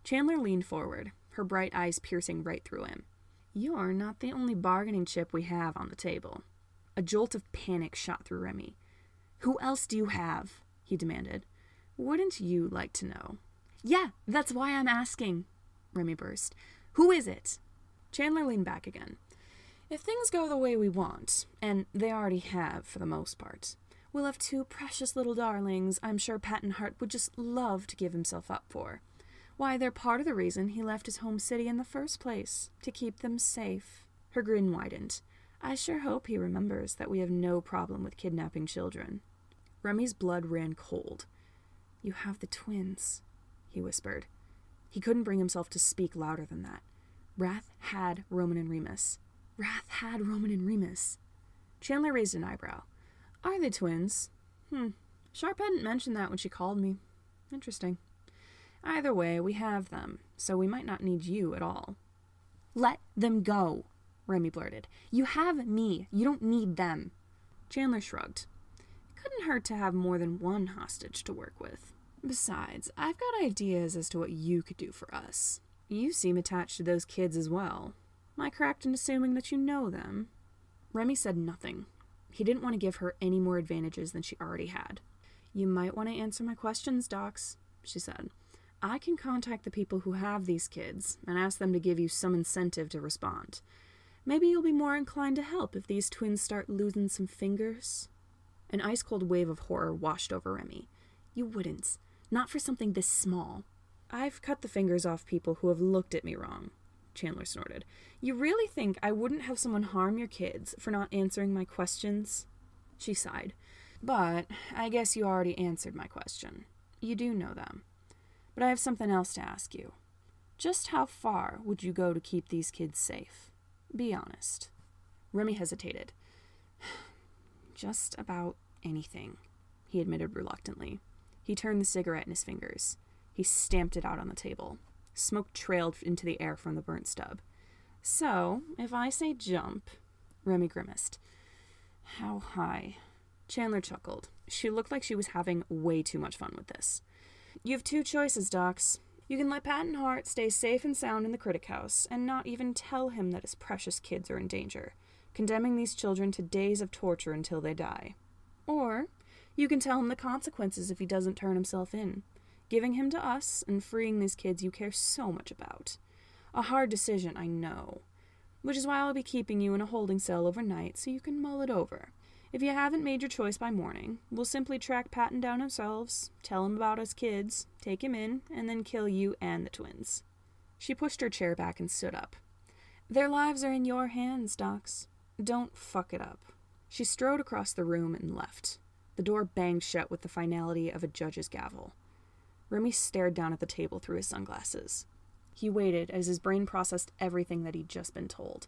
Chandler leaned forward, her bright eyes piercing right through him. You're not the only bargaining chip we have on the table. A jolt of panic shot through Remy. Who else do you have? He demanded. Wouldn't you like to know? Yeah, that's why I'm asking, Remy burst. Who is it? Chandler leaned back again. If things go the way we want, and they already have for the most part, we'll have two precious little darlings I'm sure Patton Hart would just love to give himself up for. Why, they're part of the reason he left his home city in the first place, to keep them safe. Her grin widened. I sure hope he remembers that we have no problem with kidnapping children. Remy's blood ran cold. You have the twins, he whispered. He couldn't bring himself to speak louder than that. Wrath had Roman and Remus. Wrath had Roman and Remus. Chandler raised an eyebrow. Are they twins? Sharp hadn't mentioned that when she called me. Interesting. Either way, we have them, so we might not need you at all. Let them go, Remy blurted. You have me. You don't need them. Chandler shrugged. It couldn't hurt to have more than one hostage to work with. Besides, I've got ideas as to what you could do for us. You seem attached to those kids as well. Am I correct in assuming that you know them? Remy said nothing. He didn't want to give her any more advantages than she already had. You might want to answer my questions, Docs, she said. I can contact the people who have these kids and ask them to give you some incentive to respond. Maybe you'll be more inclined to help if these twins start losing some fingers. An ice-cold wave of horror washed over Remy. You wouldn't. Not for something this small. I've cut the fingers off people who have looked at me wrong, Chandler snorted. You really think I wouldn't have someone harm your kids for not answering my questions? She sighed. But I guess you already answered my question. You do know them. But I have something else to ask you. Just how far would you go to keep these kids safe? Be honest. Remy hesitated. Just about anything, he admitted reluctantly. He turned the cigarette in his fingers. He stamped it out on the table. Smoke trailed into the air from the burnt stub. So, if I say jump, Remy grimaced. How high? Chandler chuckled. She looked like she was having way too much fun with this. You have two choices, Docs. You can let Patton Hart stay safe and sound in the Critic House and not even tell him that his precious kids are in danger, condemning these children to days of torture until they die. Or you can tell him the consequences if he doesn't turn himself in, giving him to us and freeing these kids you care so much about. A hard decision, I know, which is why I'll be keeping you in a holding cell overnight so you can mull it over. If you haven't made your choice by morning, we'll simply track Patton down ourselves, tell him about us kids, take him in, and then kill you and the twins. She pushed her chair back and stood up. Their lives are in your hands, Docs. Don't fuck it up. She strode across the room and left. The door banged shut with the finality of a judge's gavel. Remy stared down at the table through his sunglasses. He waited as his brain processed everything that he'd just been told.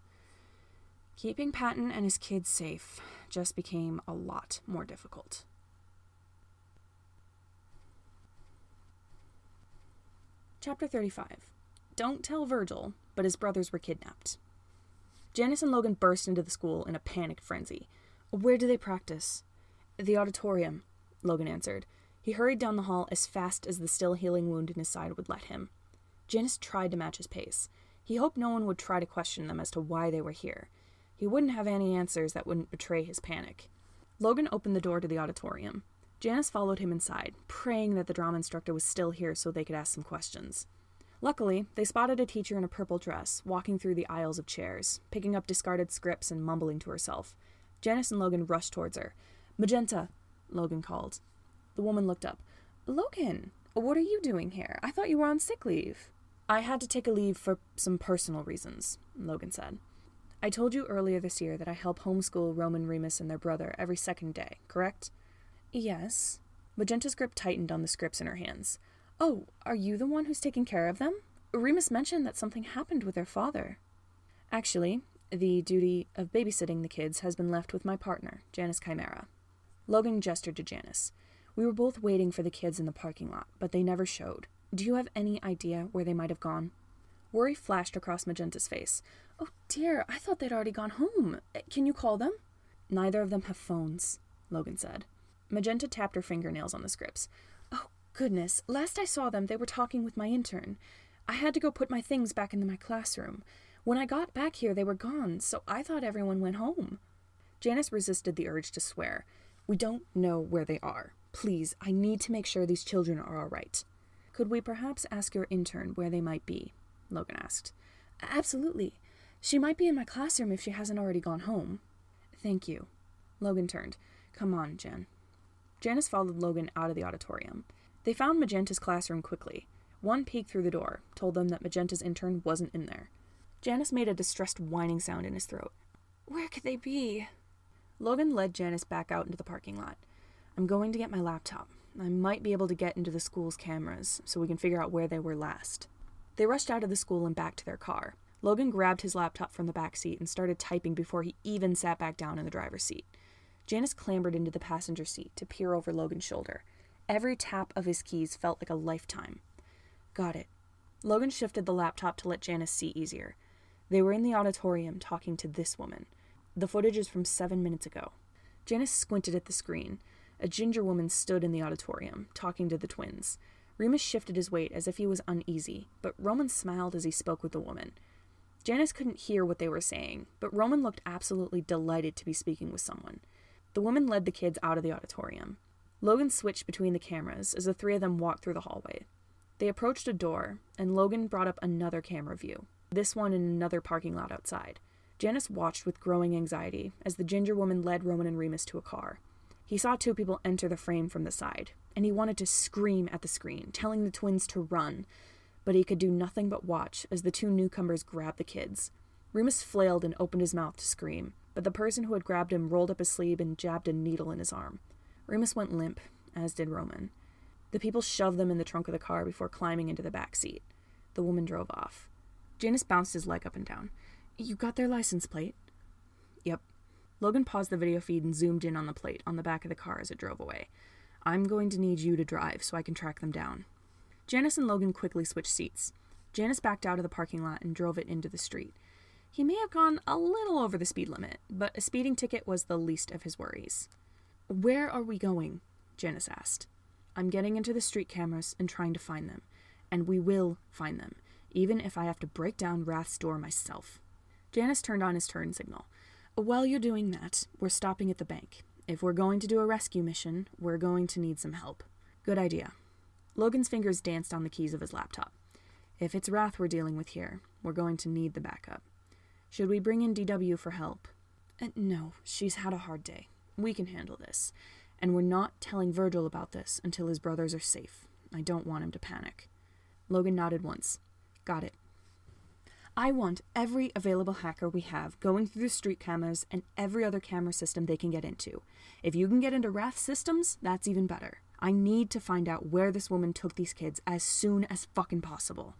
Keeping Patton and his kids safe just became a lot more difficult. Chapter 35. Don't tell Virgil, but his brothers were kidnapped. Janus and Logan burst into the school in a panicked frenzy. Where do they practice? The auditorium, Logan answered. He hurried down the hall as fast as the still healing wound in his side would let him. Janus tried to match his pace. He hoped no one would try to question them as to why they were here. He wouldn't have any answers that wouldn't betray his panic. Logan opened the door to the auditorium. Janus followed him inside, praying that the drama instructor was still here so they could ask some questions. Luckily, they spotted a teacher in a purple dress, walking through the aisles of chairs, picking up discarded scripts and mumbling to herself. Janus and Logan rushed towards her. Magenta, Logan called. The woman looked up. Logan, what are you doing here? I thought you were on sick leave. I had to take a leave for some personal reasons, Logan said. I told you earlier this year that I help homeschool Roman, Remus, and their brother every second day, correct? Yes. Magenta's grip tightened on the scripts in her hands. Oh, are you the one who's taking care of them? Remus mentioned that something happened with their father. Actually, the duty of babysitting the kids has been left with my partner, Janus Chimera. Logan gestured to Janus. We were both waiting for the kids in the parking lot, but they never showed. Do you have any idea where they might have gone? Worry flashed across Magenta's face. Oh dear, I thought they'd already gone home. Can you call them? Neither of them have phones, Logan said. Magenta tapped her fingernails on the scripts. Oh goodness, last I saw them they were talking with my intern. I had to go put my things back into my classroom. When I got back here they were gone, so I thought everyone went home. Janus resisted the urge to swear. We don't know where they are. Please, I need to make sure these children are all right. Could we perhaps ask your intern where they might be? Logan asked. Absolutely. She might be in my classroom if she hasn't already gone home. Thank you. Logan turned. Come on, Jan. Janus followed Logan out of the auditorium. They found Magenta's classroom quickly. One peek through the door told them that Magenta's intern wasn't in there. Janus made a distressed whining sound in his throat. Where could they be? Logan led Janus back out into the parking lot. I'm going to get my laptop. I might be able to get into the school's cameras so we can figure out where they were last. They rushed out of the school and back to their car. Logan grabbed his laptop from the back seat and started typing before he even sat back down in the driver's seat. Janus clambered into the passenger seat to peer over Logan's shoulder. Every tap of his keys felt like a lifetime. Got it. Logan shifted the laptop to let Janus see easier. They were in the auditorium talking to this woman. The footage is from 7 minutes ago. Janus squinted at the screen. A ginger woman stood in the auditorium, talking to the twins. Remus shifted his weight as if he was uneasy, but Roman smiled as he spoke with the woman. Janus couldn't hear what they were saying, but Roman looked absolutely delighted to be speaking with someone. The woman led the kids out of the auditorium. Logan switched between the cameras as the three of them walked through the hallway. They approached a door, and Logan brought up another camera view, this one in another parking lot outside. Janus watched with growing anxiety as the ginger woman led Roman and Remus to a car. He saw two people enter the frame from the side, and he wanted to scream at the screen, telling the twins to run, but he could do nothing but watch as the two newcomers grabbed the kids. Remus flailed and opened his mouth to scream, but the person who had grabbed him rolled up his sleeve and jabbed a needle in his arm. Remus went limp, as did Roman. The people shoved them in the trunk of the car before climbing into the back seat. The woman drove off. Janus bounced his leg up and down. "You got their license plate?" "Yep." Logan paused the video feed and zoomed in on the plate on the back of the car as it drove away. "I'm going to need you to drive so I can track them down." Janus and Logan quickly switched seats. Janus backed out of the parking lot and drove it into the street. He may have gone a little over the speed limit, but a speeding ticket was the least of his worries. "Where are we going?" Janus asked. "I'm getting into the street cameras and trying to find them. And we will find them, even if I have to break down Wrath's door myself." Janus turned on his turn signal. "While you're doing that, we're stopping at the bank. If we're going to do a rescue mission, we're going to need some help." "Good idea." Logan's fingers danced on the keys of his laptop. "If it's Wrath we're dealing with here, we're going to need the backup. Should we bring in DW for help?" No, she's had a hard day. We can handle this. And we're not telling Virgil about this until his brothers are safe. I don't want him to panic." Logan nodded once. "Got it. I want every available hacker we have going through the street cameras and every other camera system they can get into. If you can get into Wrath's systems, that's even better. I need to find out where this woman took these kids as soon as fucking possible."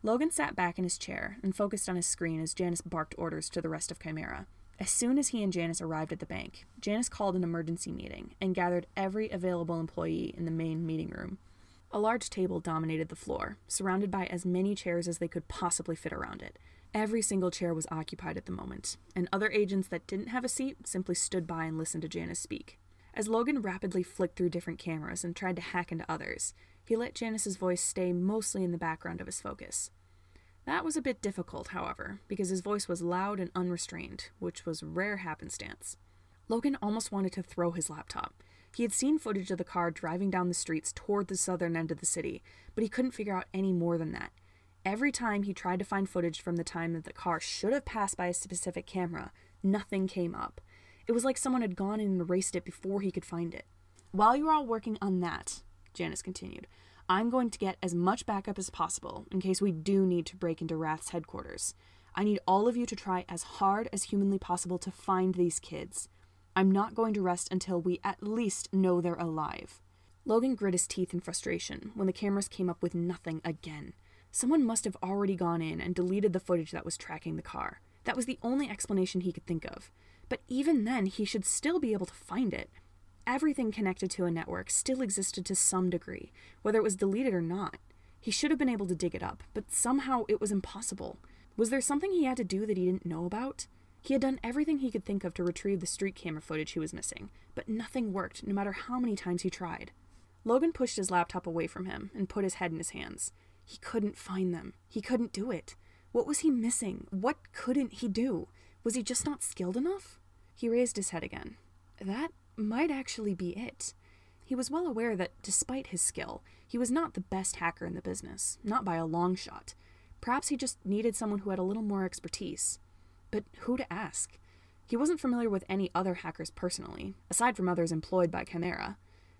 Logan sat back in his chair and focused on his screen as Janus barked orders to the rest of Chimera. As soon as he and Janus arrived at the bank, Janus called an emergency meeting and gathered every available employee in the main meeting room. A large table dominated the floor, surrounded by as many chairs as they could possibly fit around it. Every single chair was occupied at the moment, and other agents that didn't have a seat simply stood by and listened to Janus speak. As Logan rapidly flicked through different cameras and tried to hack into others, he let Janus's voice stay mostly in the background of his focus. That was a bit difficult, however, because his voice was loud and unrestrained, which was rare happenstance. Logan almost wanted to throw his laptop. He had seen footage of the car driving down the streets toward the southern end of the city, but he couldn't figure out any more than that. Every time he tried to find footage from the time that the car should have passed by a specific camera, nothing came up. It was like someone had gone in and erased it before he could find it. "While you're all working on that," Janus continued, "I'm going to get as much backup as possible in case we do need to break into Wrath's headquarters. I need all of you to try as hard as humanly possible to find these kids. I'm not going to rest until we at least know they're alive." Logan grit his teeth in frustration when the cameras came up with nothing again. Someone must have already gone in and deleted the footage that was tracking the car. That was the only explanation he could think of. But even then, he should still be able to find it. Everything connected to a network still existed to some degree, whether it was deleted or not. He should have been able to dig it up, but somehow it was impossible. Was there something he had to do that he didn't know about? He had done everything he could think of to retrieve the street camera footage he was missing, but nothing worked, no matter how many times he tried. Logan pushed his laptop away from him and put his head in his hands. He couldn't find them. He couldn't do it. What was he missing? What couldn't he do? Was he just not skilled enough? He raised his head again. That might actually be it. He was well aware that, despite his skill, he was not the best hacker in the business, not by a long shot. Perhaps he just needed someone who had a little more expertise. But who to ask? He wasn't familiar with any other hackers personally, aside from others employed by Chimera.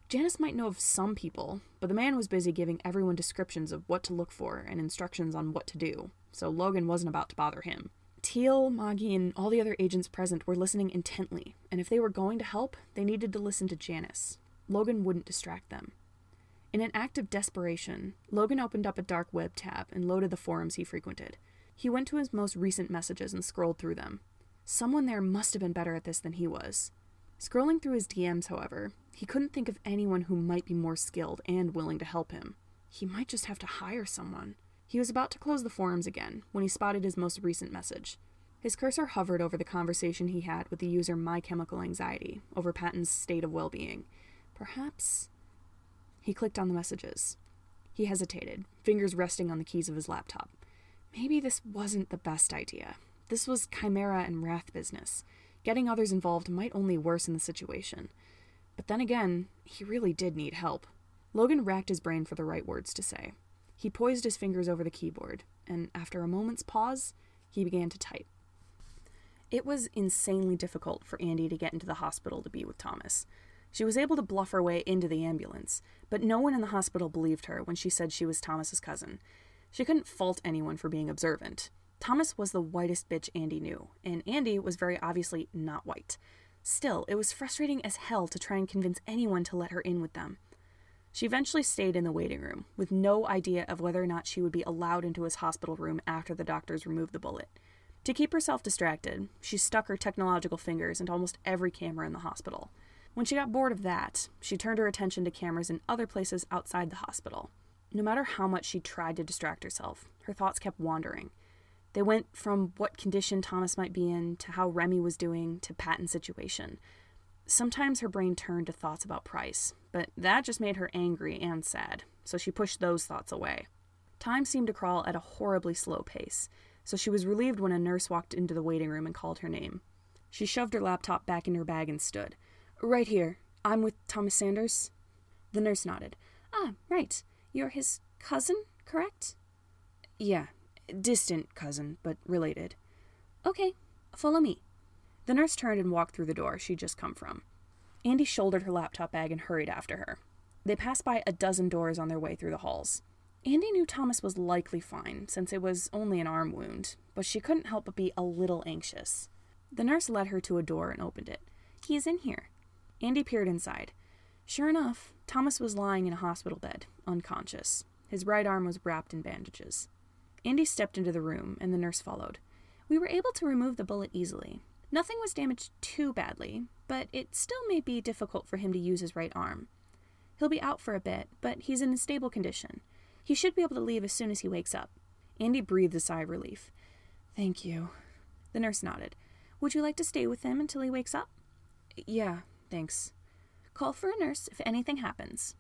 Janus might know of some people, but the man was busy giving everyone descriptions of what to look for and instructions on what to do, so Logan wasn't about to bother him. Teal, Moggy, and all the other agents present were listening intently, and if they were going to help, they needed to listen to Janus. Logan wouldn't distract them. In an act of desperation, Logan opened up a dark web tab and loaded the forums he frequented. He went to his most recent messages and scrolled through them. Someone there must have been better at this than he was. Scrolling through his DMs, however, he couldn't think of anyone who might be more skilled and willing to help him. He might just have to hire someone. He was about to close the forums again when he spotted his most recent message. His cursor hovered over the conversation he had with the user My Chemical Anxiety over Patton's state of well-being. Perhaps... He clicked on the messages. He hesitated, fingers resting on the keys of his laptop. Maybe this wasn't the best idea. This was Chimera and Wrath business. Getting others involved might only worsen the situation. But then again, he really did need help. Logan racked his brain for the right words to say. He poised his fingers over the keyboard, and after a moment's pause, he began to type. It was insanely difficult for Andy to get into the hospital to be with Thomas. She was able to bluff her way into the ambulance, but no one in the hospital believed her when she said she was Thomas's cousin. She couldn't fault anyone for being observant. Thomas was the whitest bitch Andy knew, and Andy was very obviously not white. Still, it was frustrating as hell to try and convince anyone to let her in with them. She eventually stayed in the waiting room, with no idea of whether or not she would be allowed into his hospital room after the doctors removed the bullet. To keep herself distracted, she stuck her technological fingers into almost every camera in the hospital. When she got bored of that, she turned her attention to cameras in other places outside the hospital. No matter how much she tried to distract herself, her thoughts kept wandering. They went from what condition Thomas might be in, to how Remy was doing, to Patton's situation. Sometimes her brain turned to thoughts about Price, but that just made her angry and sad, so she pushed those thoughts away. Time seemed to crawl at a horribly slow pace, so she was relieved when a nurse walked into the waiting room and called her name. She shoved her laptop back in her bag and stood. "Right here. I'm with Thomas Sanders." The nurse nodded. "Ah, right. You're his cousin, correct?" "Yeah. Distant cousin, but related." "Okay. Follow me." The nurse turned and walked through the door she'd just come from. Andy shouldered her laptop bag and hurried after her. They passed by a dozen doors on their way through the halls. Andy knew Thomas was likely fine, since it was only an arm wound, but she couldn't help but be a little anxious. The nurse led her to a door and opened it. "He's in here." Andy peered inside. Sure enough, Thomas was lying in a hospital bed, unconscious. His right arm was wrapped in bandages. Andy stepped into the room, and the nurse followed. "We were able to remove the bullet easily. Nothing was damaged too badly, but it still may be difficult for him to use his right arm. He'll be out for a bit, but he's in a stable condition. He should be able to leave as soon as he wakes up." Andy breathed a sigh of relief. "Thank you." The nurse nodded. "Would you like to stay with him until he wakes up?" "Yeah, thanks." "Call for a nurse if anything happens."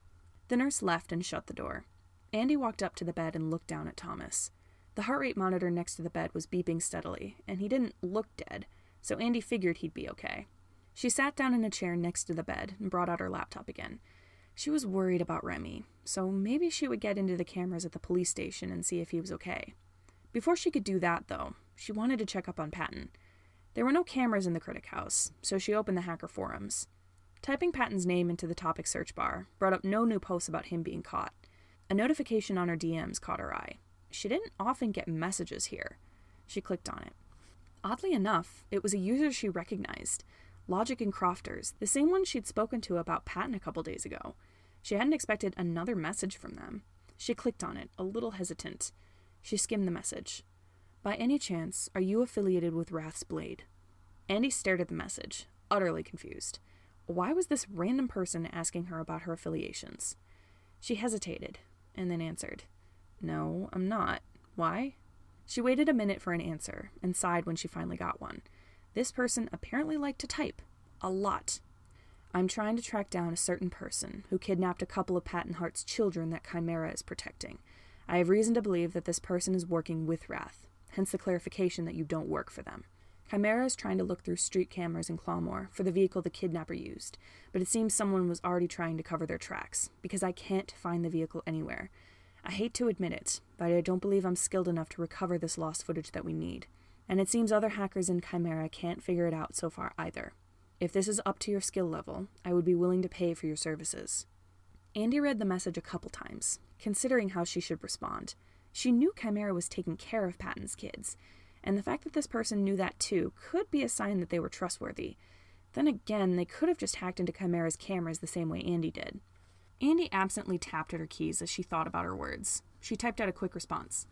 The nurse left and shut the door. Andy walked up to the bed and looked down at Thomas. The heart rate monitor next to the bed was beeping steadily, and he didn't look dead, so Andy figured he'd be okay. She sat down in a chair next to the bed and brought out her laptop again. She was worried about Remy, so maybe she would get into the cameras at the police station and see if he was okay. Before she could do that, though, she wanted to check up on Patton. There were no cameras in the Critic House, so she opened the hacker forums. Typing Patton's name into the topic search bar brought up no new posts about him being caught. A notification on her DMs caught her eye. She didn't often get messages here. She clicked on it. Oddly enough, it was a user she recognized. Logic and Crofters, the same one she'd spoken to about Patton a couple days ago. She hadn't expected another message from them. She clicked on it, a little hesitant. She skimmed the message. "By any chance, are you affiliated with Wrath's Blade?" Andy stared at the message, utterly confused. Why was this random person asking her about her affiliations? She hesitated, and then answered. "No, I'm not. Why?" She waited a minute for an answer, and sighed when she finally got one. This person apparently liked to type. A lot. "I'm trying to track down a certain person who kidnapped a couple of Patton Hart's children that Chimera is protecting. I have reason to believe that this person is working with Wrath, hence the clarification that you don't work for them. Chimera is trying to look through street cameras in Clawmore for the vehicle the kidnapper used, but it seems someone was already trying to cover their tracks, because I can't find the vehicle anywhere. I hate to admit it, but I don't believe I'm skilled enough to recover this lost footage that we need. And it seems other hackers in Chimera can't figure it out so far either. If this is up to your skill level, I would be willing to pay for your services." Andy read the message a couple times, considering how she should respond. She knew Chimera was taking care of Patton's kids, and the fact that this person knew that too could be a sign that they were trustworthy. Then again, they could have just hacked into Chimera's cameras the same way Andy did. Andy absently tapped at her keys as she thought about her words. She typed out a quick response.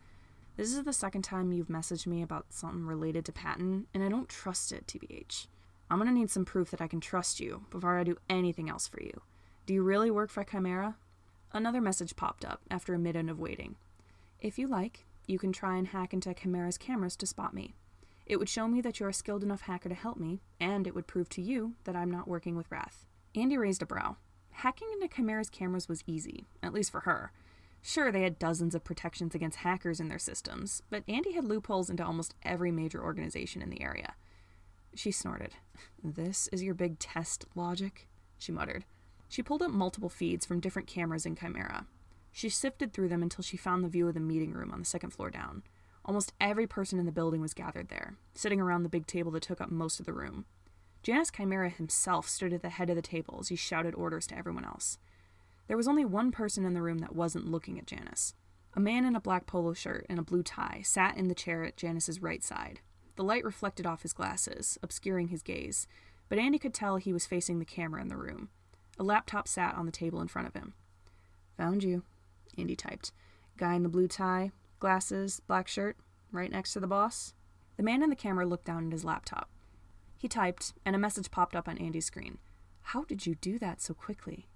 This is the second time you've messaged me about something related to Patton, and I don't trust it, TBH. I'm gonna need some proof that I can trust you before I do anything else for you. Do you really work for Chimera? Another message popped up after a minute of waiting. If you like, you can try and hack into Chimera's cameras to spot me. It would show me that you're a skilled enough hacker to help me, and it would prove to you that I'm not working with Wrath. Andy raised a brow. Hacking into Chimera's cameras was easy, at least for her. Sure, they had dozens of protections against hackers in their systems, but Andy had loopholes into almost every major organization in the area. She snorted. This is your big test logic? She muttered. She pulled up multiple feeds from different cameras in Chimera. She sifted through them until she found the view of the meeting room on the second floor down. Almost every person in the building was gathered there, sitting around the big table that took up most of the room. Janus Chimera himself stood at the head of the table as he shouted orders to everyone else. There was only one person in the room that wasn't looking at Janus. A man in a black polo shirt and a blue tie sat in the chair at Janus's right side. The light reflected off his glasses, obscuring his gaze, but Andy could tell he was facing the camera in the room. A laptop sat on the table in front of him. Found you, Andy typed. Guy in the blue tie, glasses, black shirt, right next to the boss. The man in the camera looked down at his laptop. He typed, and a message popped up on Andy's screen. How did you do that so quickly?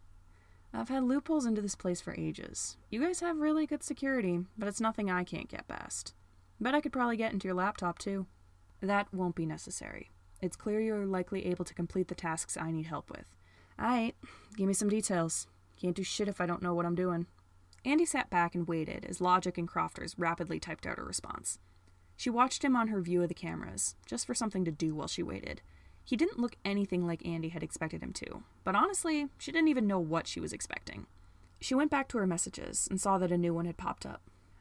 I've had loopholes into this place for ages. You guys have really good security, but it's nothing I can't get past. Bet I could probably get into your laptop, too. That won't be necessary. It's clear you're likely able to complete the tasks I need help with. Aight, give me some details. Can't do shit if I don't know what I'm doing. Andy sat back and waited as Logic and Crofters rapidly typed out a response. She watched him on her view of the cameras, just for something to do while she waited. He didn't look anything like Andy had expected him to, but honestly, she didn't even know what she was expecting. She went back to her messages and saw that a new one had popped up.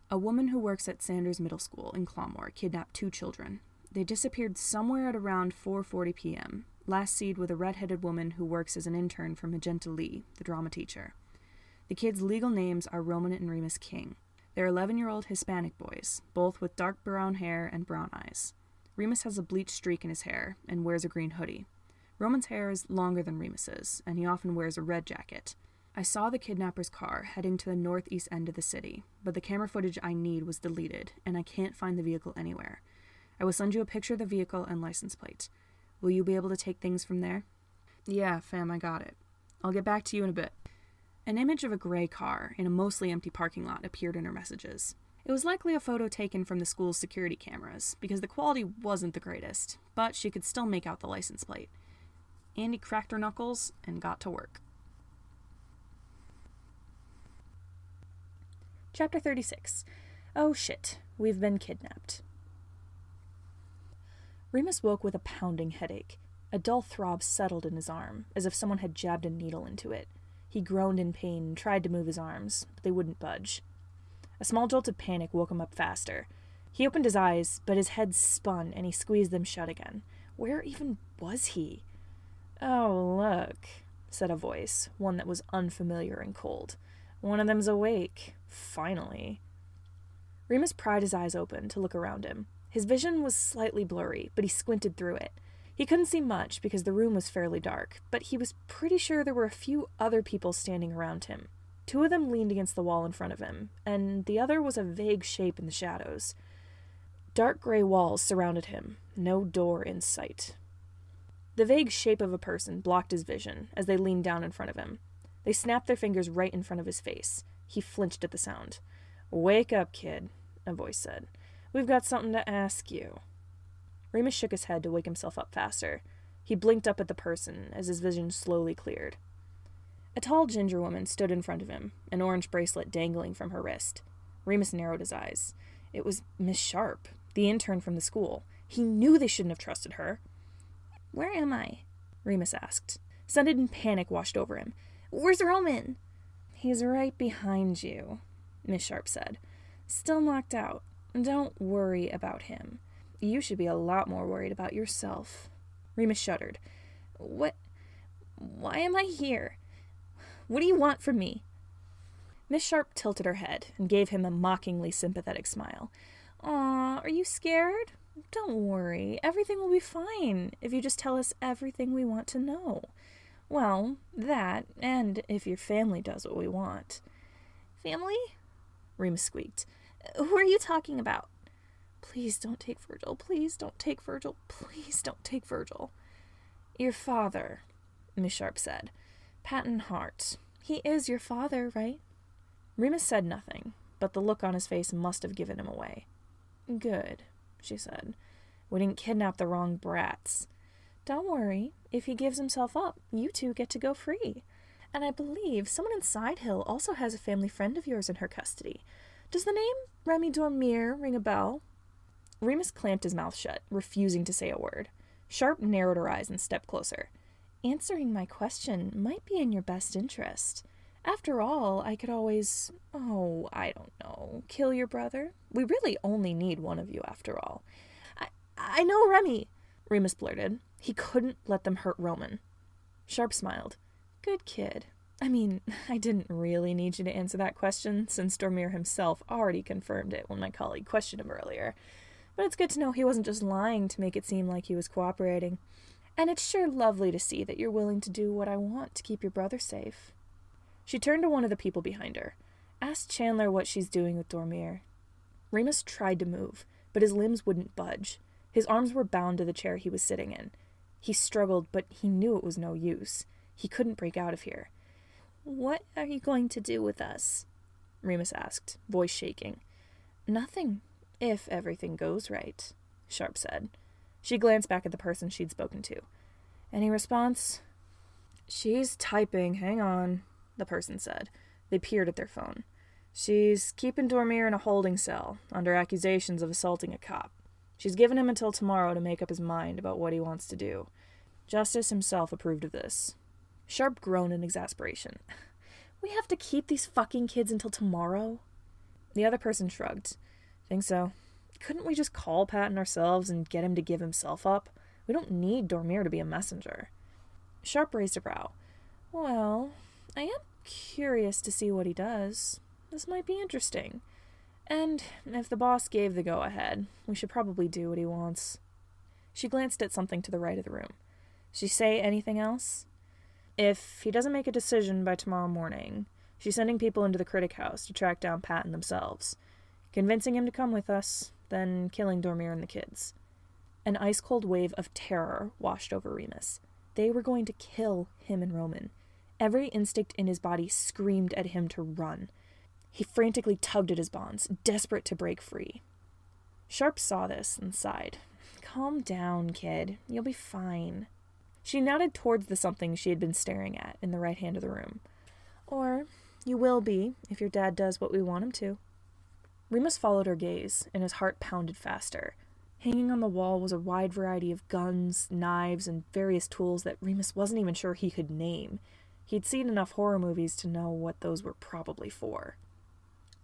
A woman who works at Sanders Middle School in Clonmore kidnapped 2 children. They disappeared somewhere at around 4:40 p.m., last seen with a red-headed woman who works as an intern for Magenta Lee, the drama teacher. The kids' legal names are Roman and Remus King. They're 11-year-old Hispanic boys, both with dark brown hair and brown eyes. Remus has a bleached streak in his hair and wears a green hoodie. Roman's hair is longer than Remus's, and he often wears a red jacket. I saw the kidnapper's car heading to the northeast end of the city, but the camera footage I need was deleted, and I can't find the vehicle anywhere. I will send you a picture of the vehicle and license plate. Will you be able to take things from there? Yeah, fam, I got it. I'll get back to you in a bit. An image of a gray car in a mostly empty parking lot appeared in her messages. It was likely a photo taken from the school's security cameras, because the quality wasn't the greatest, but she could still make out the license plate. Andy cracked her knuckles and got to work. Chapter 36. Oh shit, we've been kidnapped. Remus woke with a pounding headache. A dull throb settled in his arm, as if someone had jabbed a needle into it. He groaned in pain and tried to move his arms, but they wouldn't budge. A small jolt of panic woke him up faster. He opened his eyes, but his head spun and he squeezed them shut again. Where even was he? Oh, look, said a voice, one that was unfamiliar and cold. One of them's awake. Finally. Remus pried his eyes open to look around him. His vision was slightly blurry, but he squinted through it. He couldn't see much because the room was fairly dark, but he was pretty sure there were a few other people standing around him. 2 of them leaned against the wall in front of him, and the other was a vague shape in the shadows. Dark gray walls surrounded him, no door in sight. The vague shape of a person blocked his vision as they leaned down in front of him. They snapped their fingers right in front of his face. He flinched at the sound. "Wake up, kid," a voice said. "We've got something to ask you." Remus shook his head to wake himself up faster. He blinked up at the person as his vision slowly cleared. A tall ginger woman stood in front of him, an orange bracelet dangling from her wrist. Remus narrowed his eyes. It was Miss Sharp, the intern from the school. He knew they shouldn't have trusted her. "Where am I?" Remus asked. Sudden panic washed over him. "Where's Roman?" "He's right behind you," Miss Sharp said. "Still knocked out. Don't worry about him. You should be a lot more worried about yourself." Remus shuddered. What? Why am I here? What do you want from me?" Miss Sharp tilted her head and gave him a mockingly sympathetic smile. "Aw, are you scared? Don't worry. Everything will be fine if you just tell us everything we want to know. Well, that, and if your family does what we want. Family? Remus squeaked. Who are you talking about? Please don't take Virgil. Please don't take Virgil. Please don't take Virgil. Your father, Miss Sharp said. Patton Hart. He is your father, right? Remus said nothing, but the look on his face must have given him away. Good, she said. We didn't kidnap the wrong brats. Don't worry. If he gives himself up, you two get to go free. And I believe someone in Side Hill also has a family friend of yours in her custody. Does the name Remy Dormier ring a bell? Remus clamped his mouth shut, refusing to say a word. Sharp narrowed her eyes and stepped closer. Answering my question might be in your best interest. After all, I could always, I don't know, kill your brother. We really only need one of you after all. I know Remy, Remus blurted. He couldn't let them hurt Roman. Sharp smiled. Good kid. I mean, I didn't really need you to answer that question, since Dormier himself already confirmed it when my colleague questioned him earlier. But it's good to know he wasn't just lying to make it seem like he was cooperating. And it's sure lovely to see that you're willing to do what I want to keep your brother safe. She turned to one of the people behind her. Ask Chandler what she's doing with Dormier. Remus tried to move, but his limbs wouldn't budge. His arms were bound to the chair he was sitting in. He struggled, but he knew it was no use. He couldn't break out of here. What are you going to do with us? Remus asked, voice shaking. Nothing, if everything goes right, Sharp said. She glanced back at the person she'd spoken to. Any response? She's typing, hang on, the person said. They peered at their phone. She's keeping Dormier in a holding cell, under accusations of assaulting a cop. She's given him until tomorrow to make up his mind about what he wants to do. Justice himself approved of this. Sharp groaned in exasperation. We have to keep these fucking kids until tomorrow? The other person shrugged. Think so. Couldn't we just call Patton ourselves and get him to give himself up? We don't need Dormier to be a messenger. Sharp raised a brow. Well, I am curious to see what he does. This might be interesting. And if the boss gave the go-ahead, we should probably do what he wants. She glanced at something to the right of the room. She say anything else? If he doesn't make a decision by tomorrow morning, she's sending people into the Critic House to track down Patton themselves, convincing him to come with us, then killing Dormier and the kids. An ice-cold wave of terror washed over Remus. They were going to kill him and Roman. Every instinct in his body screamed at him to run. He frantically tugged at his bonds, desperate to break free. Sharp saw this and sighed. Calm down, kid. You'll be fine. She nodded towards the something she had been staring at in the right hand of the room. Or you will be, if your dad does what we want him to. Remus followed her gaze, and his heart pounded faster. Hanging on the wall was a wide variety of guns, knives, and various tools that Remus wasn't even sure he could name. He'd seen enough horror movies to know what those were probably for.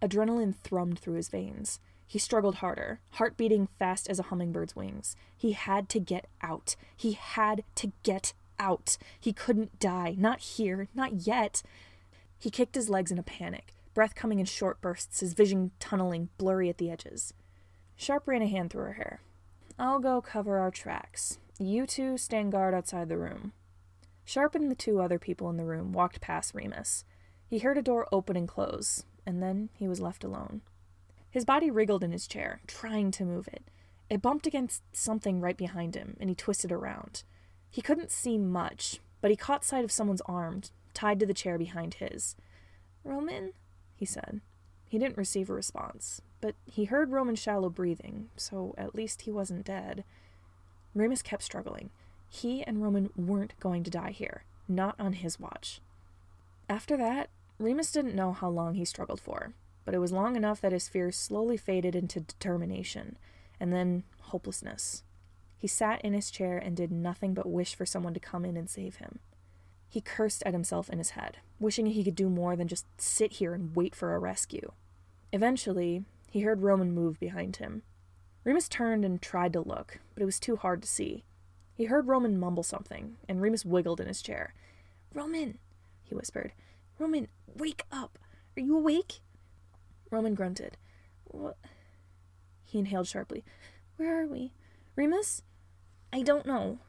Adrenaline thrummed through his veins. He struggled harder, heart beating fast as a hummingbird's wings. He had to get out. He had to get out. He couldn't die. Not here. Not yet. He kicked his legs in a panic, breath coming in short bursts, his vision tunneling, blurry at the edges. Sharp ran a hand through her hair. I'll go cover our tracks. You two stand guard outside the room. Sharp and the two other people in the room walked past Remus. He heard a door open and close, and then he was left alone. His body wriggled in his chair, trying to move it. It bumped against something right behind him, and he twisted around. He couldn't see much, but he caught sight of someone's arm, tied to the chair behind his. "Roman?" he said. He didn't receive a response, but he heard Roman's shallow breathing, so at least he wasn't dead. Remus kept struggling. He and Roman weren't going to die here, not on his watch. After that, Remus didn't know how long he struggled for, but it was long enough that his fear slowly faded into determination, and then hopelessness. He sat in his chair and did nothing but wish for someone to come in and save him. He cursed at himself in his head, wishing he could do more than just sit here and wait for a rescue. Eventually, he heard Roman move behind him. Remus turned and tried to look, but it was too hard to see. He heard Roman mumble something, and Remus wiggled in his chair. "Roman," he whispered. "Roman, wake up! Are you awake?" Roman grunted. "What?" He inhaled sharply. "Where are we? Remus?" "I don't know,"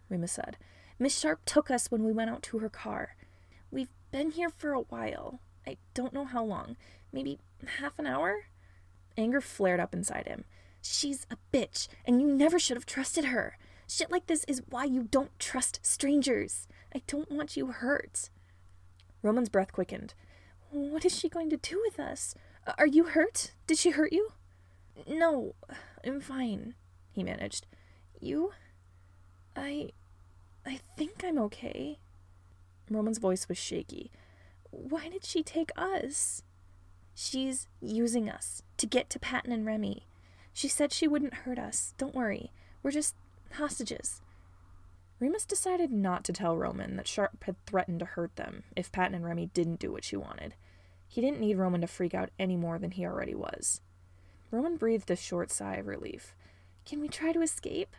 Remus said. Miss Sharp took us when we went out to her car. We've been here for a while. I don't know how long. Maybe half an hour? Anger flared up inside him. She's a bitch, and you never should have trusted her. Shit like this is why you don't trust strangers. I don't want you hurt. Roman's breath quickened. What is she going to do with us? Are you hurt? Did she hurt you? No, I'm fine, he managed. You? I think I'm okay. Roman's voice was shaky. Why did she take us? She's using us to get to Patton and Remy. She said she wouldn't hurt us. Don't worry. We're just hostages. Remus decided not to tell Roman that Sharp had threatened to hurt them if Patton and Remy didn't do what she wanted. He didn't need Roman to freak out any more than he already was. Roman breathed a short sigh of relief. Can we try to escape?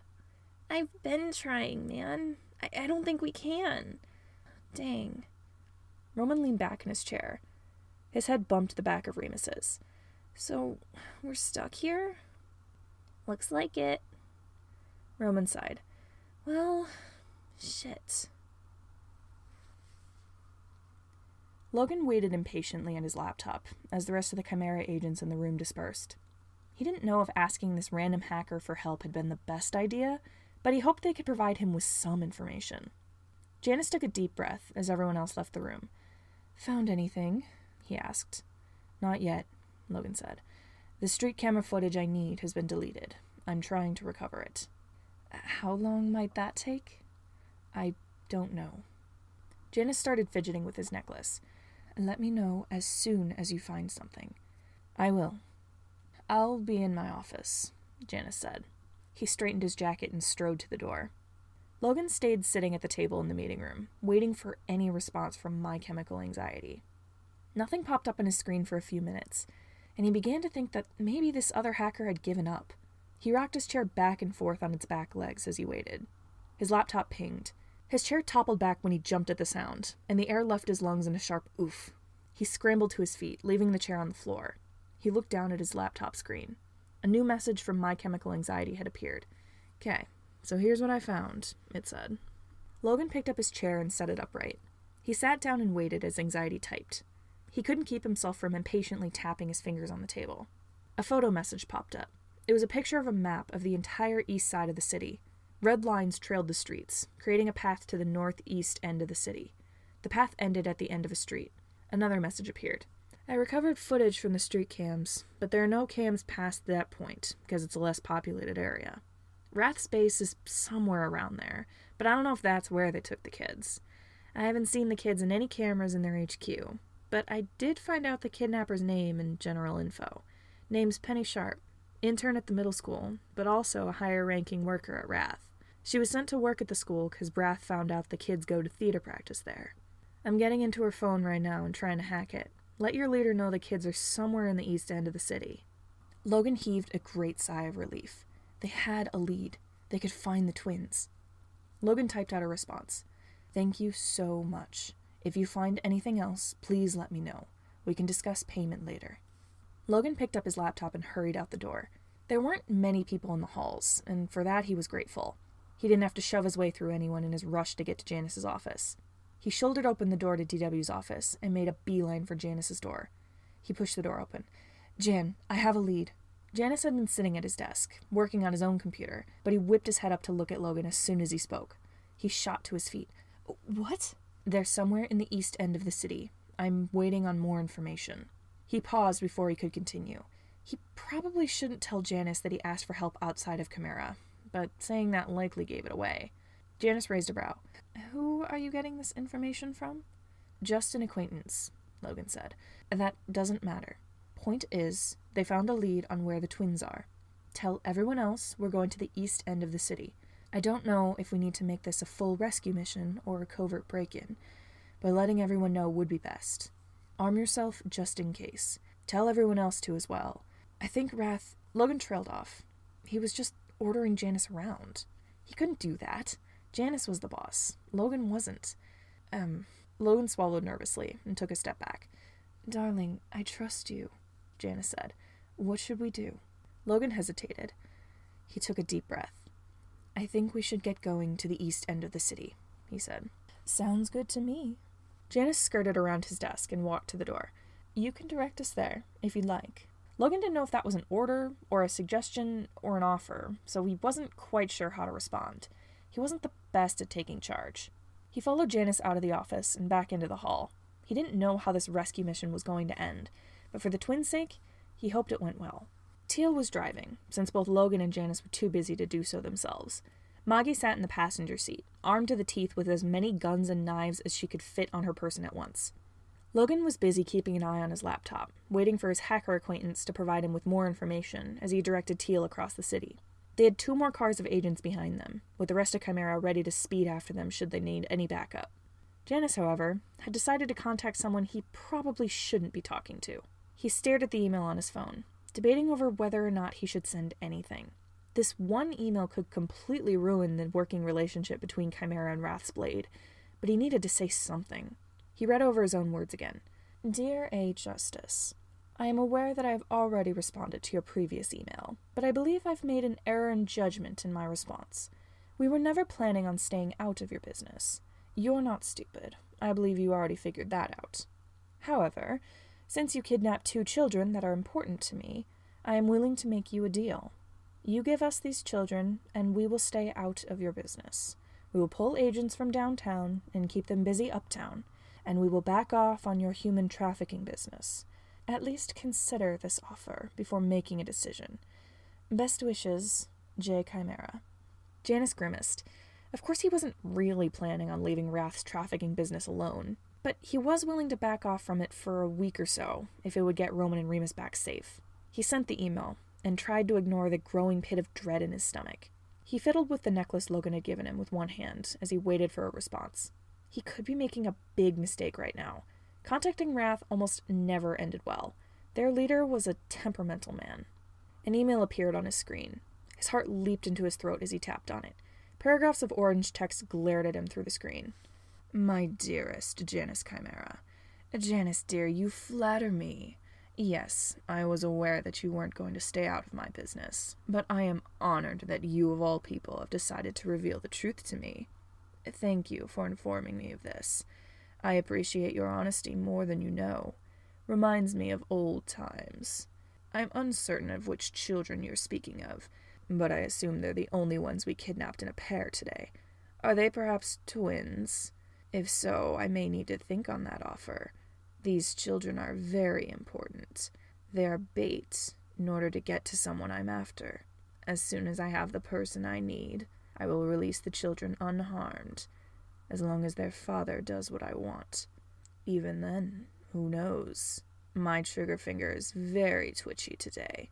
I've been trying, man. I don't think we can. Dang. Roman leaned back in his chair. His head bumped the back of Remus's. So, we're stuck here? Looks like it. Roman sighed. Well, shit. Logan waited impatiently at his laptop as the rest of the Chimera agents in the room dispersed. He didn't know if asking this random hacker for help had been the best idea, but he hoped they could provide him with some information. Janus took a deep breath as everyone else left the room. "Found anything?" he asked. "Not yet," Logan said. "The street camera footage I need has been deleted. I'm trying to recover it." "How long might that take?" "I don't know." Janus started fidgeting with his necklace. "Let me know as soon as you find something." "I will." "I'll be in my office," Janus said. He straightened his jacket and strode to the door. Logan stayed sitting at the table in the meeting room, waiting for any response from My Chemical Anxiety. Nothing popped up on his screen for a few minutes, and he began to think that maybe this other hacker had given up. He rocked his chair back and forth on its back legs as he waited. His laptop pinged. His chair toppled back when he jumped at the sound, and the air left his lungs in a sharp oof. He scrambled to his feet, leaving the chair on the floor. He looked down at his laptop screen. A new message from My Chemical Anxiety had appeared. "Okay, so here's what I found," it said. Logan picked up his chair and set it upright. He sat down and waited as Anxiety typed. He couldn't keep himself from impatiently tapping his fingers on the table. A photo message popped up. It was a picture of a map of the entire east side of the city. Red lines trailed the streets, creating a path to the northeast end of the city. The path ended at the end of a street. Another message appeared. "I recovered footage from the street cams, but there are no cams past that point, because it's a less populated area. Wrath's base is somewhere around there, but I don't know if that's where they took the kids. I haven't seen the kids in any cameras in their HQ, but I did find out the kidnapper's name and general info. Name's Penny Sharp, intern at the middle school, but also a higher-ranking worker at Wrath. She was sent to work at the school because Wrath found out the kids go to theater practice there. I'm getting into her phone right now and trying to hack it. Let your leader know the kids are somewhere in the east end of the city." Logan heaved a great sigh of relief. They had a lead. They could find the twins. Logan typed out a response. "Thank you so much. If you find anything else, please let me know. We can discuss payment later." Logan picked up his laptop and hurried out the door. There weren't many people in the halls, and for that he was grateful. He didn't have to shove his way through anyone in his rush to get to Janus's office. He shouldered open the door to DW's office and made a beeline for Janus's door. He pushed the door open. "Jan, I have a lead." Janus had been sitting at his desk, working on his own computer, but he whipped his head up to look at Logan as soon as he spoke. He shot to his feet. "What?" "They're somewhere in the east end of the city. I'm waiting on more information." He paused before he could continue. He probably shouldn't tell Janus that he asked for help outside of Chimera, but saying that likely gave it away. Janus raised a brow. "Who are you getting this information from?" "Just an acquaintance," Logan said. "That doesn't matter. Point is, they found a lead on where the twins are. Tell everyone else we're going to the east end of the city. I don't know if we need to make this a full rescue mission or a covert break-in, but letting everyone know would be best. Arm yourself just in case. Tell everyone else to as well. I think Wrath..." Logan trailed off. He was just ordering Janus around. He couldn't do that. Janus was the boss. Logan wasn't. Logan swallowed nervously and took a step back. "Darling, I trust you," Janus said. "What should we do?" Logan hesitated. He took a deep breath. "I think we should get going to the east end of the city. he said. Sounds good to me. Janus skirted around his desk and walked to the door. You can direct us there, if you'd like. Logan didn't know if that was an order, or a suggestion, or an offer, so he wasn't quite sure how to respond. He wasn't the best at taking charge. He followed Janus out of the office and back into the hall. He didn't know how this rescue mission was going to end, but for the twins' sake, he hoped it went well. Teal was driving, since both Logan and Janus were too busy to do so themselves. Maggie sat in the passenger seat, armed to the teeth with as many guns and knives as she could fit on her person at once. Logan was busy keeping an eye on his laptop, waiting for his hacker acquaintance to provide him with more information as he directed Teal across the city. They had 2 more cars of agents behind them, with the rest of Chimera ready to speed after them should they need any backup. Janus, however, had decided to contact someone he probably shouldn't be talking to. He stared at the email on his phone, debating over whether or not he should send anything. This one email could completely ruin the working relationship between Chimera and Wrath's Blade, but he needed to say something. He read over his own words again. Dear A. Justice, I am aware that I have already responded to your previous email, but I believe I've made an error in judgment in my response. We were never planning on staying out of your business. You're not stupid. I believe you already figured that out. However, since you kidnapped 2 children that are important to me, I am willing to make you a deal. You give us these children, and we will stay out of your business. We will pull agents from downtown and keep them busy uptown, and we will back off on your human trafficking business. At least consider this offer before making a decision. Best wishes, J. Chimera. Janus grimaced. Of course he wasn't really planning on leaving Wrath's trafficking business alone, but he was willing to back off from it for a week or so if it would get Roman and Remus back safe. He sent the email, and tried to ignore the growing pit of dread in his stomach. He fiddled with the necklace Logan had given him with one hand as he waited for a response. He could be making a big mistake right now. Contacting Wrath almost never ended well. Their leader was a temperamental man. An email appeared on his screen. His heart leaped into his throat as he tapped on it. Paragraphs of orange text glared at him through the screen. My dearest Janus Chimera. Janus, dear, you flatter me. Yes, I was aware that you weren't going to stay out of my business, but I am honored that you of all people have decided to reveal the truth to me. Thank you for informing me of this. I appreciate your honesty more than you know. Reminds me of old times. I'm uncertain of which children you're speaking of, but I assume they're the only ones we kidnapped in a pair today. Are they perhaps twins? If so, I may need to think on that offer. These children are very important. They are bait in order to get to someone I'm after. As soon as I have the person I need, I will release the children unharmed, as long as their father does what I want. Even then, who knows? My trigger finger is very twitchy today.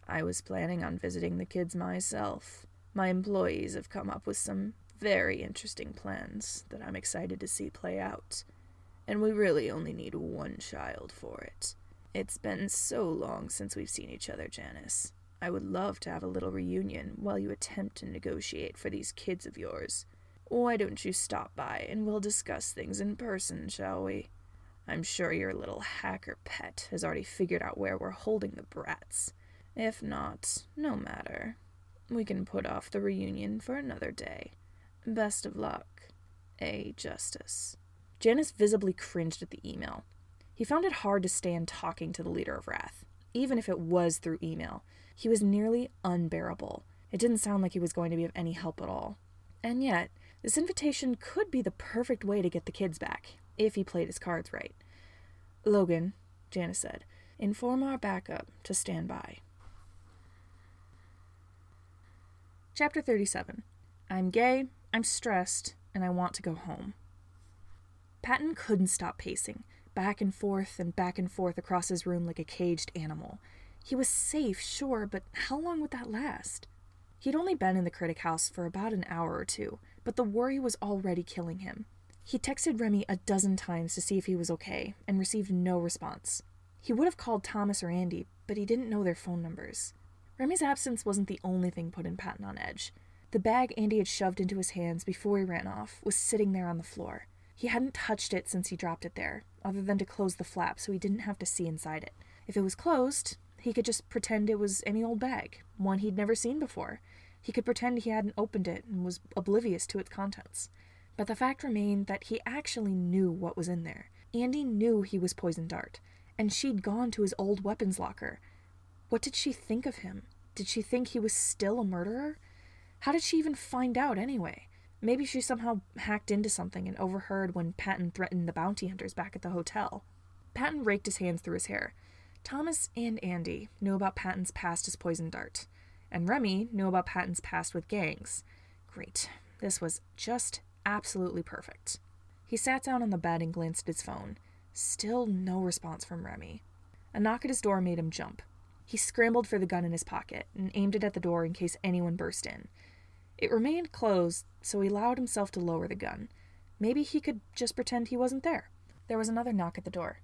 I was planning on visiting the kids myself. My employees have come up with some very interesting plans that I'm excited to see play out. And we really only need one child for it. It's been so long since we've seen each other, Janus. I would love to have a little reunion while you attempt to negotiate for these kids of yours. Why don't you stop by and we'll discuss things in person, shall we? I'm sure your little hacker pet has already figured out where we're holding the brats. If not, no matter. We can put off the reunion for another day. Best of luck, A. Justice. Janus visibly cringed at the email. He found it hard to stand talking to the leader of Wrath, even if it was through email. He was nearly unbearable. It didn't sound like he was going to be of any help at all. And yet, this invitation could be the perfect way to get the kids back, if he played his cards right. Logan, Janus said, inform our backup to stand by. Chapter 37. I'm gay, I'm stressed, and I want to go home. Patton couldn't stop pacing, back and forth across his room like a caged animal. He was safe, sure, but how long would that last? He'd only been in the Critic House for about an hour or two, but the worry was already killing him. He texted Remy a dozen times to see if he was okay, and received no response. He would have called Thomas or Andy, but he didn't know their phone numbers. Remy's absence wasn't the only thing putting Patton on edge. The bag Andy had shoved into his hands before he ran off was sitting there on the floor. He hadn't touched it since he dropped it there, other than to close the flap so he didn't have to see inside it. If it was closed, he could just pretend it was any old bag, one he'd never seen before. He could pretend he hadn't opened it and was oblivious to its contents. But the fact remained that he actually knew what was in there. Andy knew he was Poison Dart, and she'd gone to his old weapons locker. What did she think of him? Did she think he was still a murderer? How did she even find out anyway? Maybe she somehow hacked into something and overheard when Patton threatened the bounty hunters back at the hotel. Patton raked his hands through his hair. Thomas and Andy knew about Patton's past as Poison Dart, and Remy knew about Patton's past with gangs. Great. This was just absolutely perfect. He sat down on the bed and glanced at his phone. Still no response from Remy. A knock at his door made him jump. He scrambled for the gun in his pocket and aimed it at the door in case anyone burst in. It remained closed, so he allowed himself to lower the gun. Maybe he could just pretend he wasn't there. There was another knock at the door.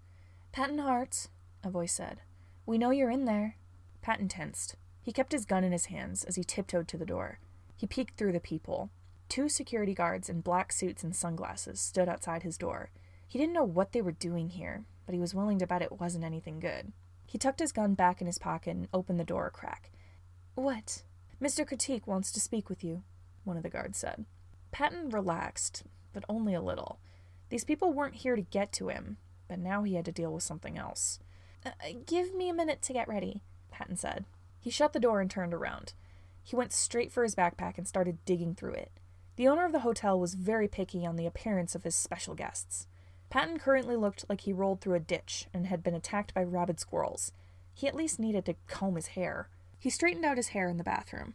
"Patton Hart," a voice said. "We know you're in there." Patton tensed. He kept his gun in his hands as he tiptoed to the door. He peeked through the peephole. 2 security guards in black suits and sunglasses stood outside his door. He didn't know what they were doing here, but he was willing to bet it wasn't anything good. He tucked his gun back in his pocket and opened the door a crack. "What?" "Mr. Critique wants to speak with you," one of the guards said. Patton relaxed, but only a little. These people weren't here to get to him, but now he had to deal with something else. "Give me a minute to get ready," Patton said. He shut the door and turned around. He went straight for his backpack and started digging through it. The owner of the hotel was very picky on the appearance of his special guests. Patton currently looked like he rolled through a ditch and had been attacked by rabid squirrels. He at least needed to comb his hair. He straightened out his hair in the bathroom.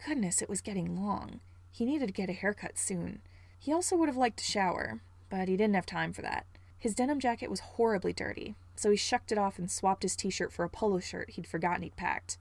Goodness, it was getting long. He needed to get a haircut soon. He also would have liked to shower, but he didn't have time for that. His denim jacket was horribly dirty, so he shucked it off and swapped his t-shirt for a polo shirt he'd forgotten he'd packed.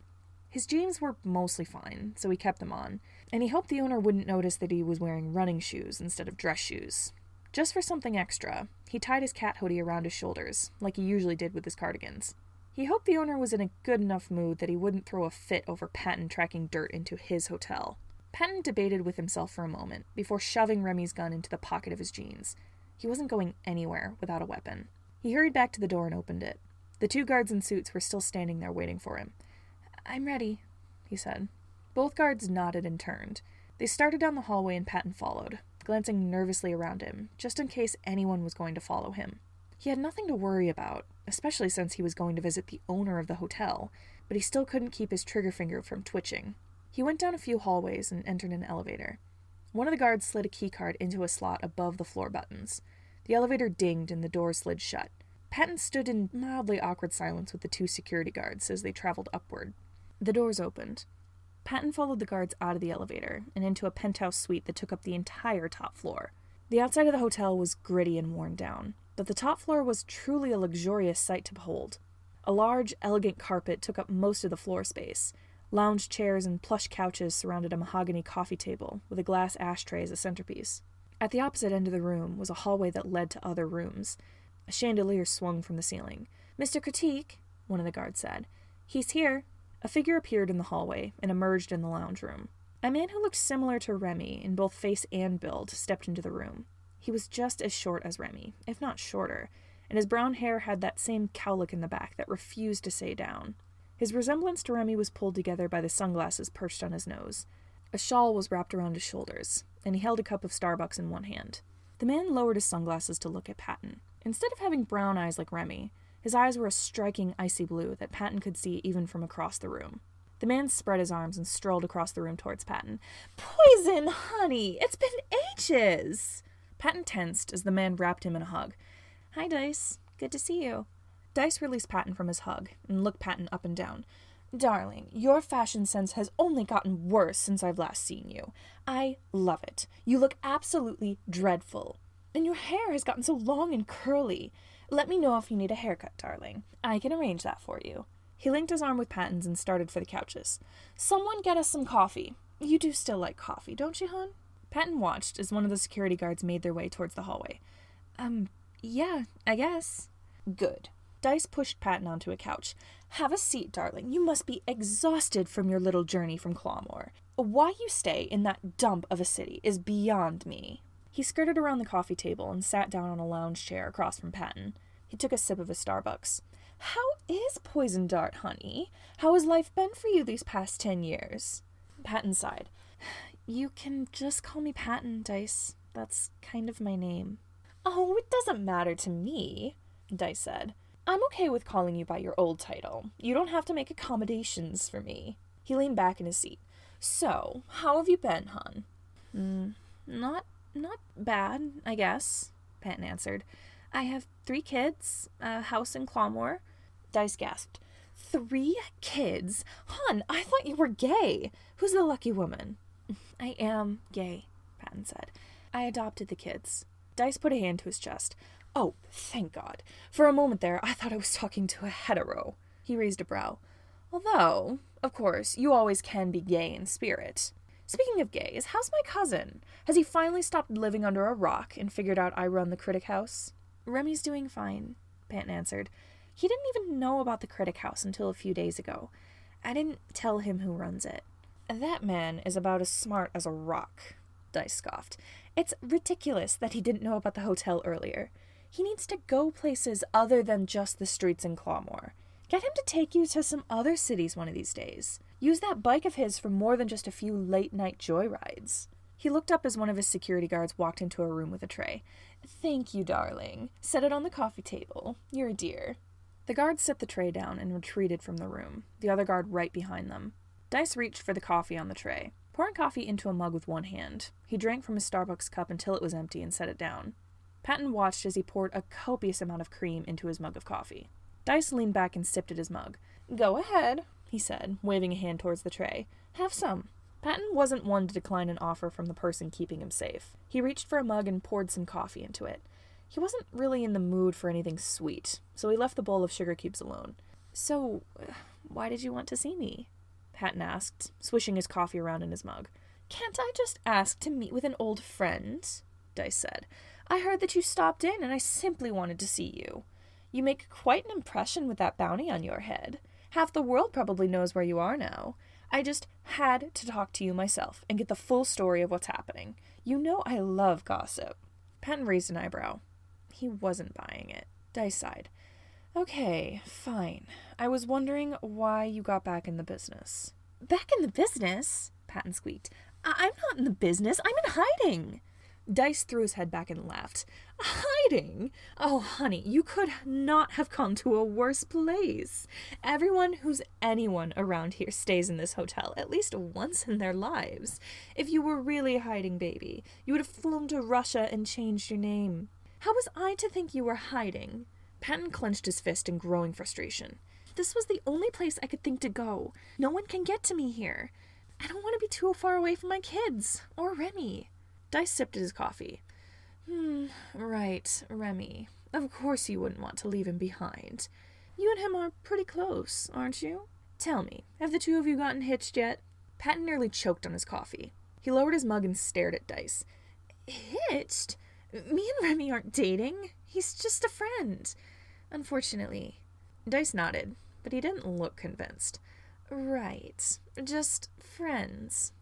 His jeans were mostly fine, so he kept them on, and he hoped the owner wouldn't notice that he was wearing running shoes instead of dress shoes. Just for something extra, he tied his cat hoodie around his shoulders, like he usually did with his cardigans. He hoped the owner was in a good enough mood that he wouldn't throw a fit over Patton tracking dirt into his hotel. Patton debated with himself for a moment, before shoving Remy's gun into the pocket of his jeans. He wasn't going anywhere without a weapon. He hurried back to the door and opened it. The 2 guards in suits were still standing there waiting for him. "I'm ready," he said. Both guards nodded and turned. They started down the hallway and Patton followed, glancing nervously around him, just in case anyone was going to follow him. He had nothing to worry about, especially since he was going to visit the owner of the hotel, but he still couldn't keep his trigger finger from twitching. He went down a few hallways and entered an elevator. One of the guards slid a keycard into a slot above the floor buttons. The elevator dinged and the door slid shut. Patton stood in mildly awkward silence with the 2 security guards as they traveled upward. The doors opened. Patton followed the guards out of the elevator and into a penthouse suite that took up the entire top floor. The outside of the hotel was gritty and worn down, but the top floor was truly a luxurious sight to behold. A large, elegant carpet took up most of the floor space. Lounge chairs and plush couches surrounded a mahogany coffee table with a glass ashtray as a centerpiece. At the opposite end of the room was a hallway that led to other rooms. A chandelier swung from the ceiling. "Mr. Critique," one of the guards said. "He's here." A figure appeared in the hallway and emerged in the lounge room. A man who looked similar to Remy in both face and build stepped into the room. He was just as short as Remy, if not shorter, and his brown hair had that same cowlick in the back that refused to stay down. His resemblance to Remy was pulled together by the sunglasses perched on his nose. A shawl was wrapped around his shoulders, and he held a cup of Starbucks in one hand. The man lowered his sunglasses to look at Patton. Instead of having brown eyes like Remy, his eyes were a striking icy blue that Patton could see even from across the room. The man spread his arms and strolled across the room towards Patton. "Poison, honey! It's been ages!" Patton tensed as the man wrapped him in a hug. "Hi, Dice. Good to see you." Dice released Patton from his hug and looked Patton up and down. "Darling, your fashion sense has only gotten worse since I've last seen you. I love it. You look absolutely dreadful. And your hair has gotten so long and curly. Let me know if you need a haircut, darling. I can arrange that for you." He linked his arm with Patton's and started for the couches. "Someone get us some coffee. You do still like coffee, don't you, hon?" Patton watched as one of the security guards made their way towards the hallway. Yeah, I guess." "Good." Dice pushed Patton onto a couch. "Have a seat, darling. You must be exhausted from your little journey from Clawmore. Why you stay in that dump of a city is beyond me." He skirted around the coffee table and sat down on a lounge chair across from Patton. He took a sip of his Starbucks. "How is Poison Dart, honey? How has life been for you these past 10 years? Patton sighed. "You can just call me Patton, Dice. That's kind of my name. Oh, it doesn't matter to me, Dice said. I'm okay with calling you by your old title. You don't have to make accommodations for me. He leaned back in his seat. So, how have you been, hon? Not bad, I guess, Patton answered. I have 3 kids, a house in Clawmore. Dice gasped. 3 kids? Hon, I thought you were gay. Who's the lucky woman? I am gay, Patton said. I adopted the kids. Dice put a hand to his chest. Oh, thank God. For a moment there, I thought I was talking to a hetero. He raised a brow. Although, of course, you always can be gay in spirit. Speaking of gays, how's my cousin? Has he finally stopped living under a rock and figured out I run the Critic House? Remy's doing fine, Patton answered. He didn't even know about the Critic House until a few days ago. I didn't tell him who runs it. That man is about as smart as a rock, Dice scoffed. It's ridiculous that he didn't know about the hotel earlier. He needs to go places other than just the streets in Clawmore. Get him to take you to some other cities one of these days. Use that bike of his for more than just a few late-night joyrides. He looked up as one of his security guards walked into a room with a tray. Thank you, darling. Set it on the coffee table. You're a dear. The guard set the tray down and retreated from the room, the other guard right behind them. Dice reached for the coffee on the tray, pouring coffee into a mug with one hand. He drank from his Starbucks cup until it was empty and set it down. Patton watched as he poured a copious amount of cream into his mug of coffee. Dice leaned back and sipped at his mug. Go ahead, he said, waving a hand towards the tray. Have some. Patton wasn't one to decline an offer from the person keeping him safe. He reached for a mug and poured some coffee into it. He wasn't really in the mood for anything sweet, so he left the bowl of sugar cubes alone. So, why did you want to see me? Patton asked, swishing his coffee around in his mug. Can't I just ask to meet with an old friend? Dice said. I heard that you stopped in, and I simply wanted to see you. You make quite an impression with that bounty on your head. Half the world probably knows where you are now. I just had to talk to you myself and get the full story of what's happening. You know I love gossip. Patton raised an eyebrow. He wasn't buying it. Dice sighed. Okay, fine. I was wondering why you got back in the business. Back in the business? Patton squeaked. I'm not in the business. I'm in hiding. Dice threw his head back and laughed. Hiding? Oh, honey, you could not have come to a worse place. Everyone who's anyone around here stays in this hotel at least once in their lives. If you were really hiding, baby, you would have flown to Russia and changed your name. How was I to think you were hiding? Patton clenched his fist in growing frustration. This was the only place I could think to go. No one can get to me here. I don't want to be too far away from my kids, or Remy. Dice sipped at his coffee. Right, Remy. Of course you wouldn't want to leave him behind. You and him are pretty close, aren't you? Tell me, have the 2 of you gotten hitched yet? Patton nearly choked on his coffee. He lowered his mug and stared at Dice. Hitched? Me and Remy aren't dating. He's just a friend. Unfortunately. Dice nodded, but he didn't look convinced. Right. Just friends.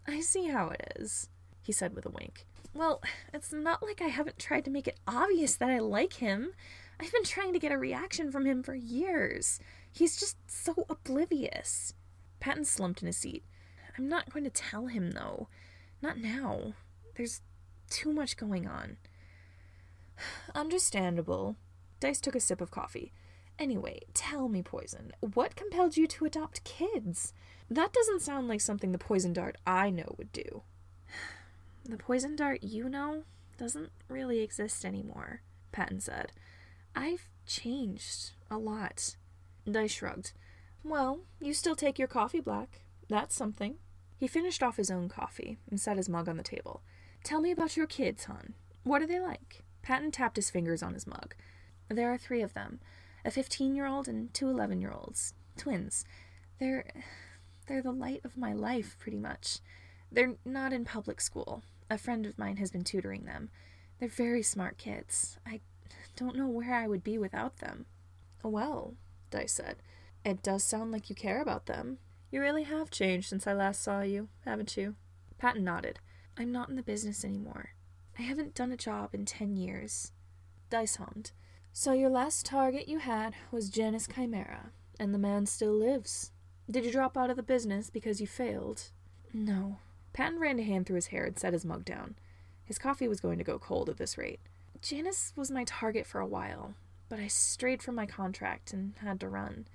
I see how it is, he said with a wink. Well, it's not like I haven't tried to make it obvious that I like him. I've been trying to get a reaction from him for years. He's just so oblivious. Patton slumped in his seat. I'm not going to tell him, though. Not now. There's too much going on. Understandable. Dice took a sip of coffee. Anyway, tell me, Poison, what compelled you to adopt kids? That doesn't sound like something the poison dart I know would do. The poison dart you know doesn't really exist anymore, Patton said. I've changed a lot. Dice shrugged. Well, you still take your coffee black. That's something. He finished off his own coffee and set his mug on the table. Tell me about your kids, hon. What are they like? Patton tapped his fingers on his mug. There are 3 of them. A 15-year-old and 2 11-year-olds. Twins. They're the light of my life, pretty much. They're not in public school. A friend of mine has been tutoring them. They're very smart kids. I don't know where I would be without them. Well, Dice said, it does sound like you care about them. You really have changed since I last saw you, haven't you? Patton nodded. I'm not in the business anymore. I haven't done a job in 10 years. Dice hummed. So your last target you had was Janus Chimera, and the man still lives. Did you drop out of the business because you failed? No. Patton ran a hand through his hair and set his mug down. His coffee was going to go cold at this rate. Janus was my target for a while, but I strayed from my contract and had to run.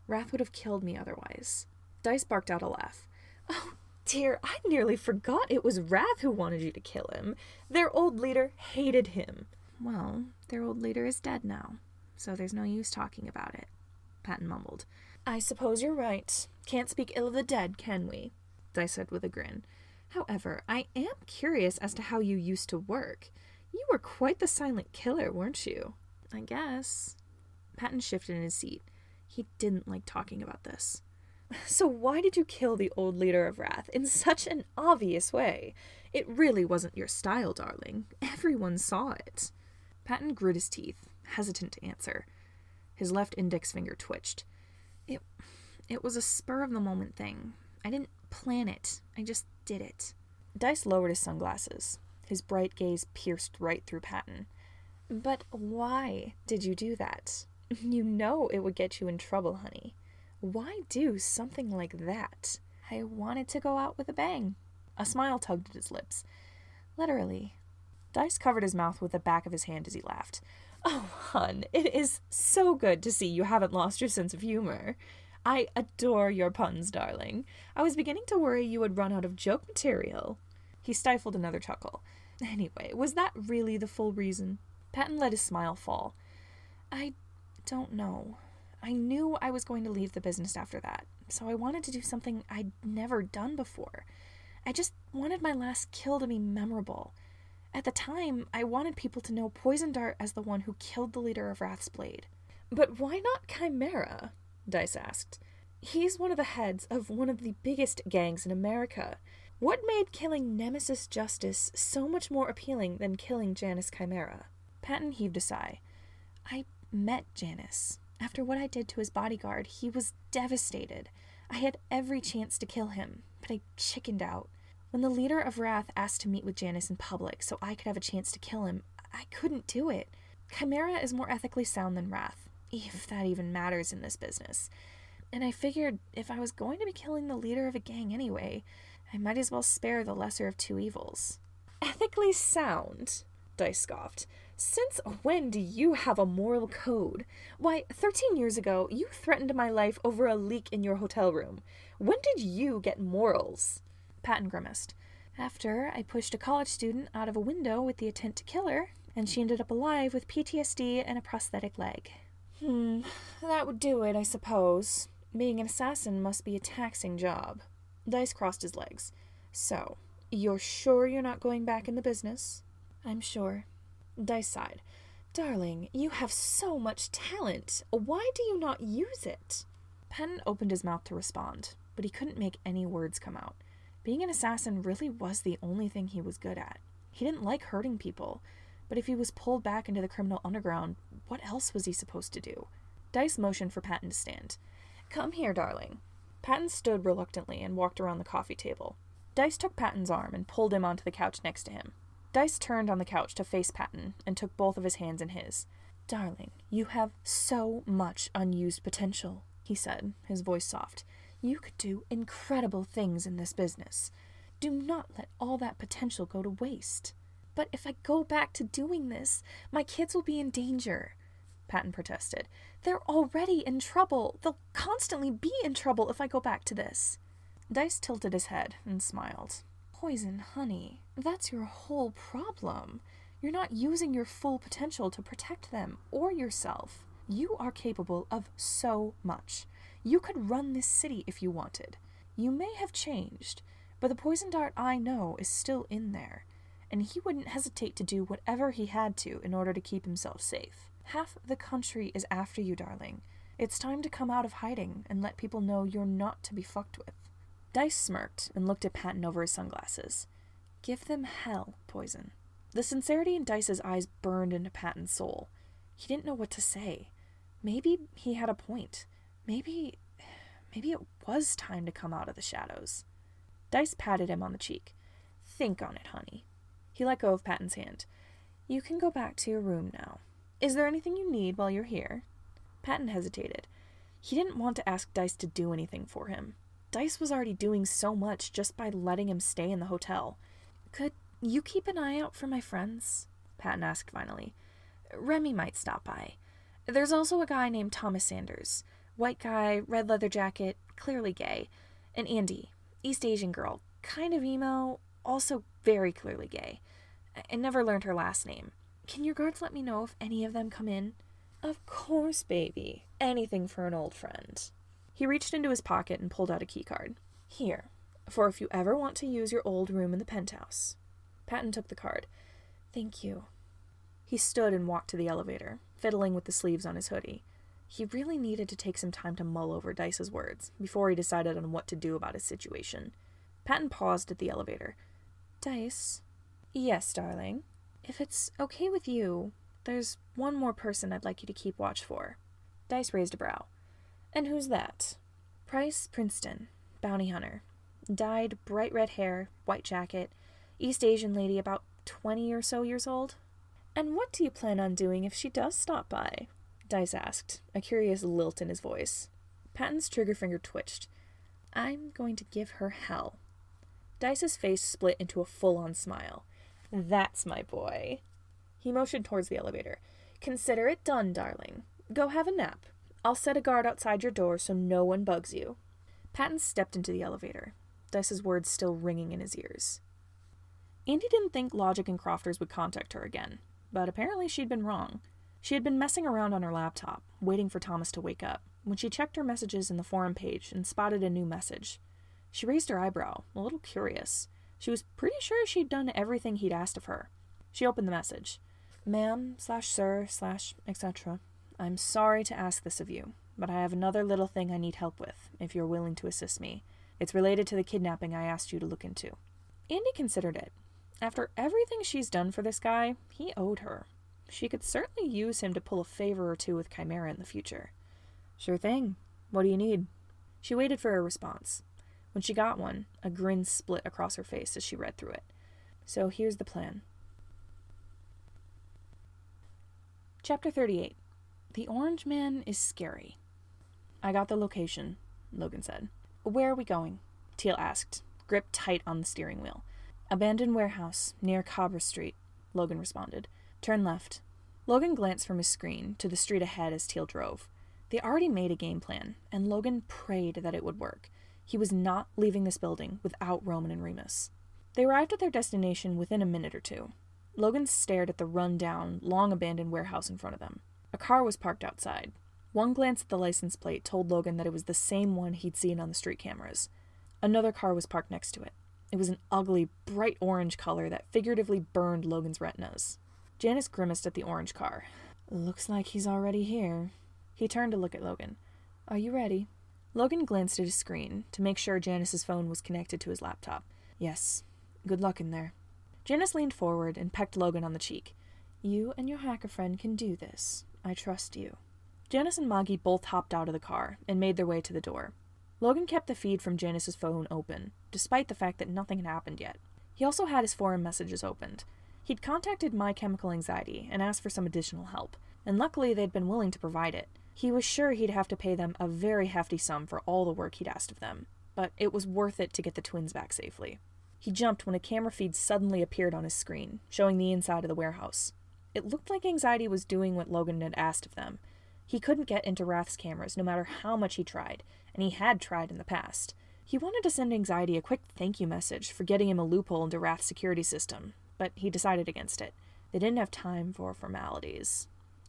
Wrath would have killed me otherwise. Dice barked out a laugh. Oh, dear, I nearly forgot it was Wrath who wanted you to kill him. Their old leader hated him. Well, their old leader is dead now, so there's no use talking about it, Patton mumbled. I suppose you're right. Can't speak ill of the dead, can we? Dice said with a grin. However, I am curious as to how you used to work. You were quite the silent killer, weren't you? I guess. Patton shifted in his seat. He didn't like talking about this. So why did you kill the old leader of Wrath in such an obvious way? It really wasn't your style, darling. Everyone saw it. Patton grit his teeth, hesitant to answer. His left index finger twitched. It was a spur-of-the-moment thing. I didn't plan it. I just did it. Dice lowered his sunglasses. His bright gaze pierced right through Patton. But why did you do that? You know it would get you in trouble, honey. Why do something like that? I wanted to go out with a bang. A smile tugged at his lips. Literally. Dice covered his mouth with the back of his hand as he laughed. Oh, hun, it is so good to see you haven't lost your sense of humor. I adore your puns, darling. I was beginning to worry you would run out of joke material. He stifled another chuckle. Anyway, was that really the full reason? Patton let his smile fall. I don't know. I knew I was going to leave the business after that, so I wanted to do something I'd never done before. I just wanted my last kill to be memorable. At the time, I wanted people to know Poison Dart as the one who killed the leader of Wrath's Blade. But why not Chimera? Dice asked. He's one of the heads of one of the biggest gangs in America. What made killing Nemesis Justice so much more appealing than killing Janus Chimera? Patton heaved a sigh. I met Janus. After what I did to his bodyguard, he was devastated. I had every chance to kill him, but I chickened out. When the leader of Wrath asked to meet with Janus in public so I could have a chance to kill him, I couldn't do it. Chimera is more ethically sound than Wrath, if that even matters in this business. And I figured if I was going to be killing the leader of a gang anyway, I might as well spare the lesser of two evils. Ethically sound? Dice scoffed. Since when do you have a moral code? Why, 13 years ago, you threatened my life over a leak in your hotel room. When did you get morals? Patton grimaced. After I pushed a college student out of a window with the intent to kill her, and she ended up alive with PTSD and a prosthetic leg. That would do it, I suppose. Being an assassin must be a taxing job. Dice crossed his legs. So, you're sure you're not going back in the business? I'm sure. Dice sighed. Darling, you have so much talent. Why do you not use it? Patton opened his mouth to respond, but he couldn't make any words come out. Being an assassin really was the only thing he was good at. He didn't like hurting people, but if he was pulled back into the criminal underground, what else was he supposed to do? Dice motioned for Patton to stand. Come here, darling. Patton stood reluctantly and walked around the coffee table. Dice took Patton's arm and pulled him onto the couch next to him. Dice turned on the couch to face Patton and took both of his hands in his. Darling, you have so much unused potential, he said, his voice soft. You could do incredible things in this business. Do not let all that potential go to waste. But if I go back to doing this, my kids will be in danger, Patton protested. They're already in trouble. They'll constantly be in trouble if I go back to this. Dice tilted his head and smiled. Poison, honey, that's your whole problem. You're not using your full potential to protect them or yourself. You are capable of so much. You could run this city if you wanted. You may have changed, but the poison dart I know is still in there, and he wouldn't hesitate to do whatever he had to in order to keep himself safe. Half the country is after you, darling. It's time to come out of hiding and let people know you're not to be fucked with. Dice smirked and looked at Patton over his sunglasses. Give them hell, Poison. The sincerity in Dice's eyes burned into Patton's soul. He didn't know what to say. Maybe he had a point. Maybe it was time to come out of the shadows. Dice patted him on the cheek. Think on it, honey. He let go of Patton's hand. You can go back to your room now. Is there anything you need while you're here? Patton hesitated. He didn't want to ask Dice to do anything for him. Dice was already doing so much just by letting him stay in the hotel. Could You keep an eye out for my friends? Patton asked finally. Remy might stop by. There's also a guy named Thomas Sanders. White guy, red leather jacket, clearly gay. And Andy, East Asian girl, kind of emo, also very clearly gay. I never learned her last name. Can your guards let me know if any of them come in? Of course, baby. Anything for an old friend. He reached into his pocket and pulled out a keycard. Here, for if you ever want to use your old room in the penthouse. Patton took the card. Thank you. He stood and walked to the elevator, fiddling with the sleeves on his hoodie. He really needed to take some time to mull over Dice's words before he decided on what to do about his situation. Patton paused at the elevator. Dice? Yes, darling. If it's okay with you, there's one more person I'd like you to keep watch for. Dice raised a brow. And who's that? Price Princeton, bounty hunter. Dyed, bright red hair, white jacket, East Asian lady about 20 or so years old. And what do you plan on doing if she does stop by? Dice asked, a curious lilt in his voice. Patton's trigger finger twitched. I'm going to give her hell. Dice's face split into a full-on smile. That's my boy. He motioned towards the elevator. Consider it done, darling. Go have a nap. I'll set a guard outside your door so no one bugs you. Patton stepped into the elevator, Dice's words still ringing in his ears. Andy didn't think Logic and Crofters would contact her again, but apparently she'd been wrong. She had been messing around on her laptop, waiting for Thomas to wake up, when she checked her messages in the forum page and spotted a new message. She raised her eyebrow, a little curious. She was pretty sure she'd done everything he'd asked of her. She opened the message. Ma'am/sir/etc. I'm sorry to ask this of you, but I have another little thing I need help with, if you're willing to assist me. It's related to the kidnapping I asked you to look into. Andy considered it. After everything she's done for this guy, he owed her. She could certainly use him to pull a favor or two with Chimera in the future. Sure thing. What do you need? She waited for a response. When she got one, a grin split across her face as she read through it. So here's the plan. Chapter 38. The Orange Man is Scary. I got the location, Logan said. Where are we going? Teal asked, gripped tight on the steering wheel. Abandoned warehouse, near Cabra Street, Logan responded. Turn left. Logan glanced from his screen to the street ahead as Teal drove. They already made a game plan, and Logan prayed that it would work. He was not leaving this building without Roman and Remus. They arrived at their destination within a minute or two. Logan stared at the run-down, long-abandoned warehouse in front of them. A car was parked outside. One glance at the license plate told Logan that it was the same one he'd seen on the street cameras. Another car was parked next to it. It was an ugly, bright orange color that figuratively burned Logan's retinas. Janus grimaced at the orange car. Looks like he's already here. He turned to look at Logan. Are you ready? Logan glanced at his screen to make sure Janus's phone was connected to his laptop. Yes. Good luck in there. Janus leaned forward and pecked Logan on the cheek. You and your hacker friend can do this. I trust you. Janus and Maggie both hopped out of the car and made their way to the door. Logan kept the feed from Janus's phone open, despite the fact that nothing had happened yet. He also had his forum messages opened. He'd contacted My Chemical Anxiety and asked for some additional help, and luckily they'd been willing to provide it. He was sure he'd have to pay them a very hefty sum for all the work he'd asked of them, but it was worth it to get the twins back safely. He jumped when a camera feed suddenly appeared on his screen, showing the inside of the warehouse. It looked like Anxiety was doing what Logan had asked of them. He couldn't get into Wrath's cameras no matter how much he tried, and he had tried in the past. He wanted to send Anxiety a quick thank you message for getting him a loophole into Wrath's security system, but he decided against it. They didn't have time for formalities.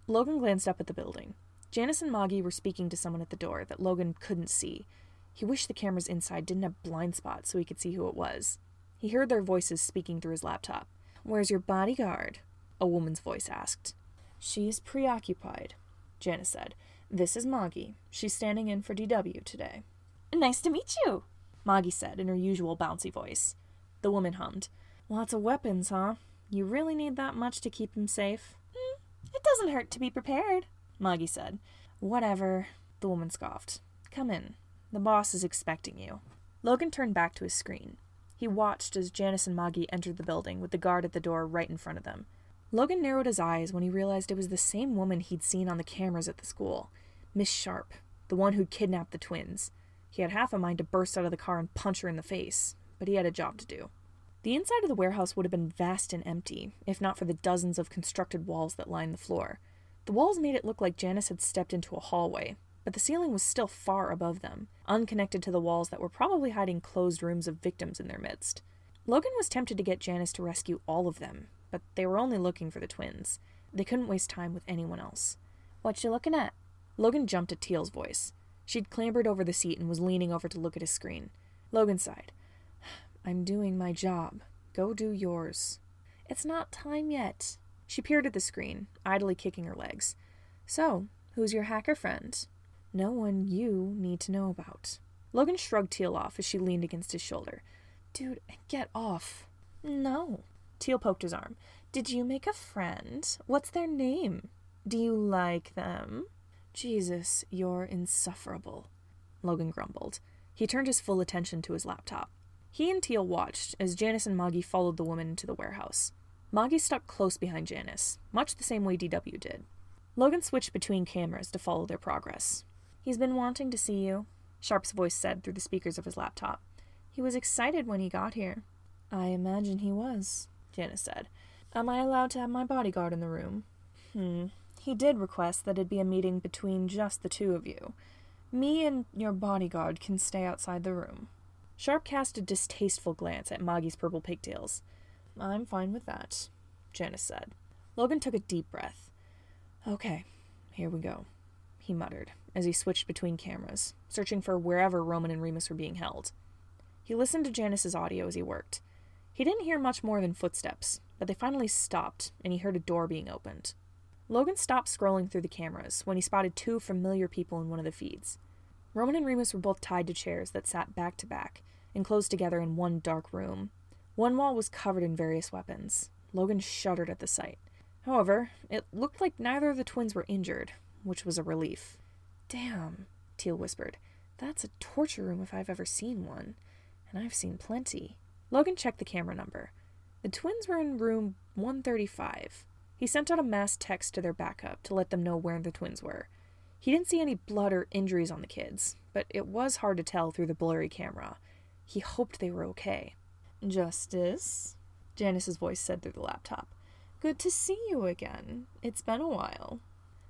Logan glanced up at the building. Janus and Maggie were speaking to someone at the door that Logan couldn't see. He wished the cameras inside didn't have blind spots so he could see who it was. He heard their voices speaking through his laptop. Where's your bodyguard? A woman's voice asked. She is preoccupied, Janus said. This is Maggie. She's standing in for DW today. Nice to meet you, Maggie said in her usual bouncy voice. The woman hummed. Lots of weapons, huh? You really need that much to keep him safe? It doesn't hurt to be prepared, Maggie said. Whatever, the woman scoffed. Come in. The boss is expecting you. Logan turned back to his screen. He watched as Janus and Maggie entered the building with the guard at the door right in front of them. Logan narrowed his eyes when he realized it was the same woman he'd seen on the cameras at the school. Miss Sharp, the one who'd kidnapped the twins. He had half a mind to burst out of the car and punch her in the face, but he had a job to do. The inside of the warehouse would have been vast and empty, if not for the dozens of constructed walls that lined the floor. The walls made it look like Janus had stepped into a hallway, but the ceiling was still far above them, unconnected to the walls that were probably hiding closed rooms of victims in their midst. Logan was tempted to get Janus to rescue all of them, but they were only looking for the twins. They couldn't waste time with anyone else. "What you looking at?" Logan jumped at Teal's voice. She'd clambered over the seat and was leaning over to look at his screen. Logan sighed. "I'm doing my job. Go do yours." "It's not time yet." She peered at the screen, idly kicking her legs. "So, who's your hacker friend?" "No one you need to know about." Logan shrugged Teal off as she leaned against his shoulder. "Dude, get off." "No." Teal poked his arm. "Did you make a friend? What's their name? Do you like them?" "Jesus, you're insufferable," Logan grumbled. He turned his full attention to his laptop. He and Teal watched as Janus and Moggy followed the woman into the warehouse. Moggy stuck close behind Janus, much the same way DW did. Logan switched between cameras to follow their progress. "He's been wanting to see you," Sharp's voice said through the speakers of his laptop. "He was excited when he got here." "I imagine he was," Janus said. "Am I allowed to have my bodyguard in the room?" He did request that it be a meeting between just the two of you. Me and your bodyguard can stay outside the room." Sharp cast a distasteful glance at Moggy's purple pigtails. "I'm fine with that," Janus said. Logan took a deep breath. "Okay, here we go," he muttered, as he switched between cameras, searching for wherever Roman and Remus were being held. He listened to Janus's audio as he worked. He didn't hear much more than footsteps, but they finally stopped, and he heard a door being opened. Logan stopped scrolling through the cameras when he spotted two familiar people in one of the feeds. Roman and Remus were both tied to chairs that sat back to back, enclosed together in one dark room. One wall was covered in various weapons. Logan shuddered at the sight. However, it looked like neither of the twins were injured, which was a relief. "Damn," Teal whispered. "That's a torture room if I've ever seen one. And I've seen plenty." Logan checked the camera number. The twins were in room 135. He sent out a mass text to their backup to let them know where the twins were. He didn't see any blood or injuries on the kids, but it was hard to tell through the blurry camera. He hoped they were okay. "Justice?" Janus's voice said through the laptop. "Good to see you again. It's been a while."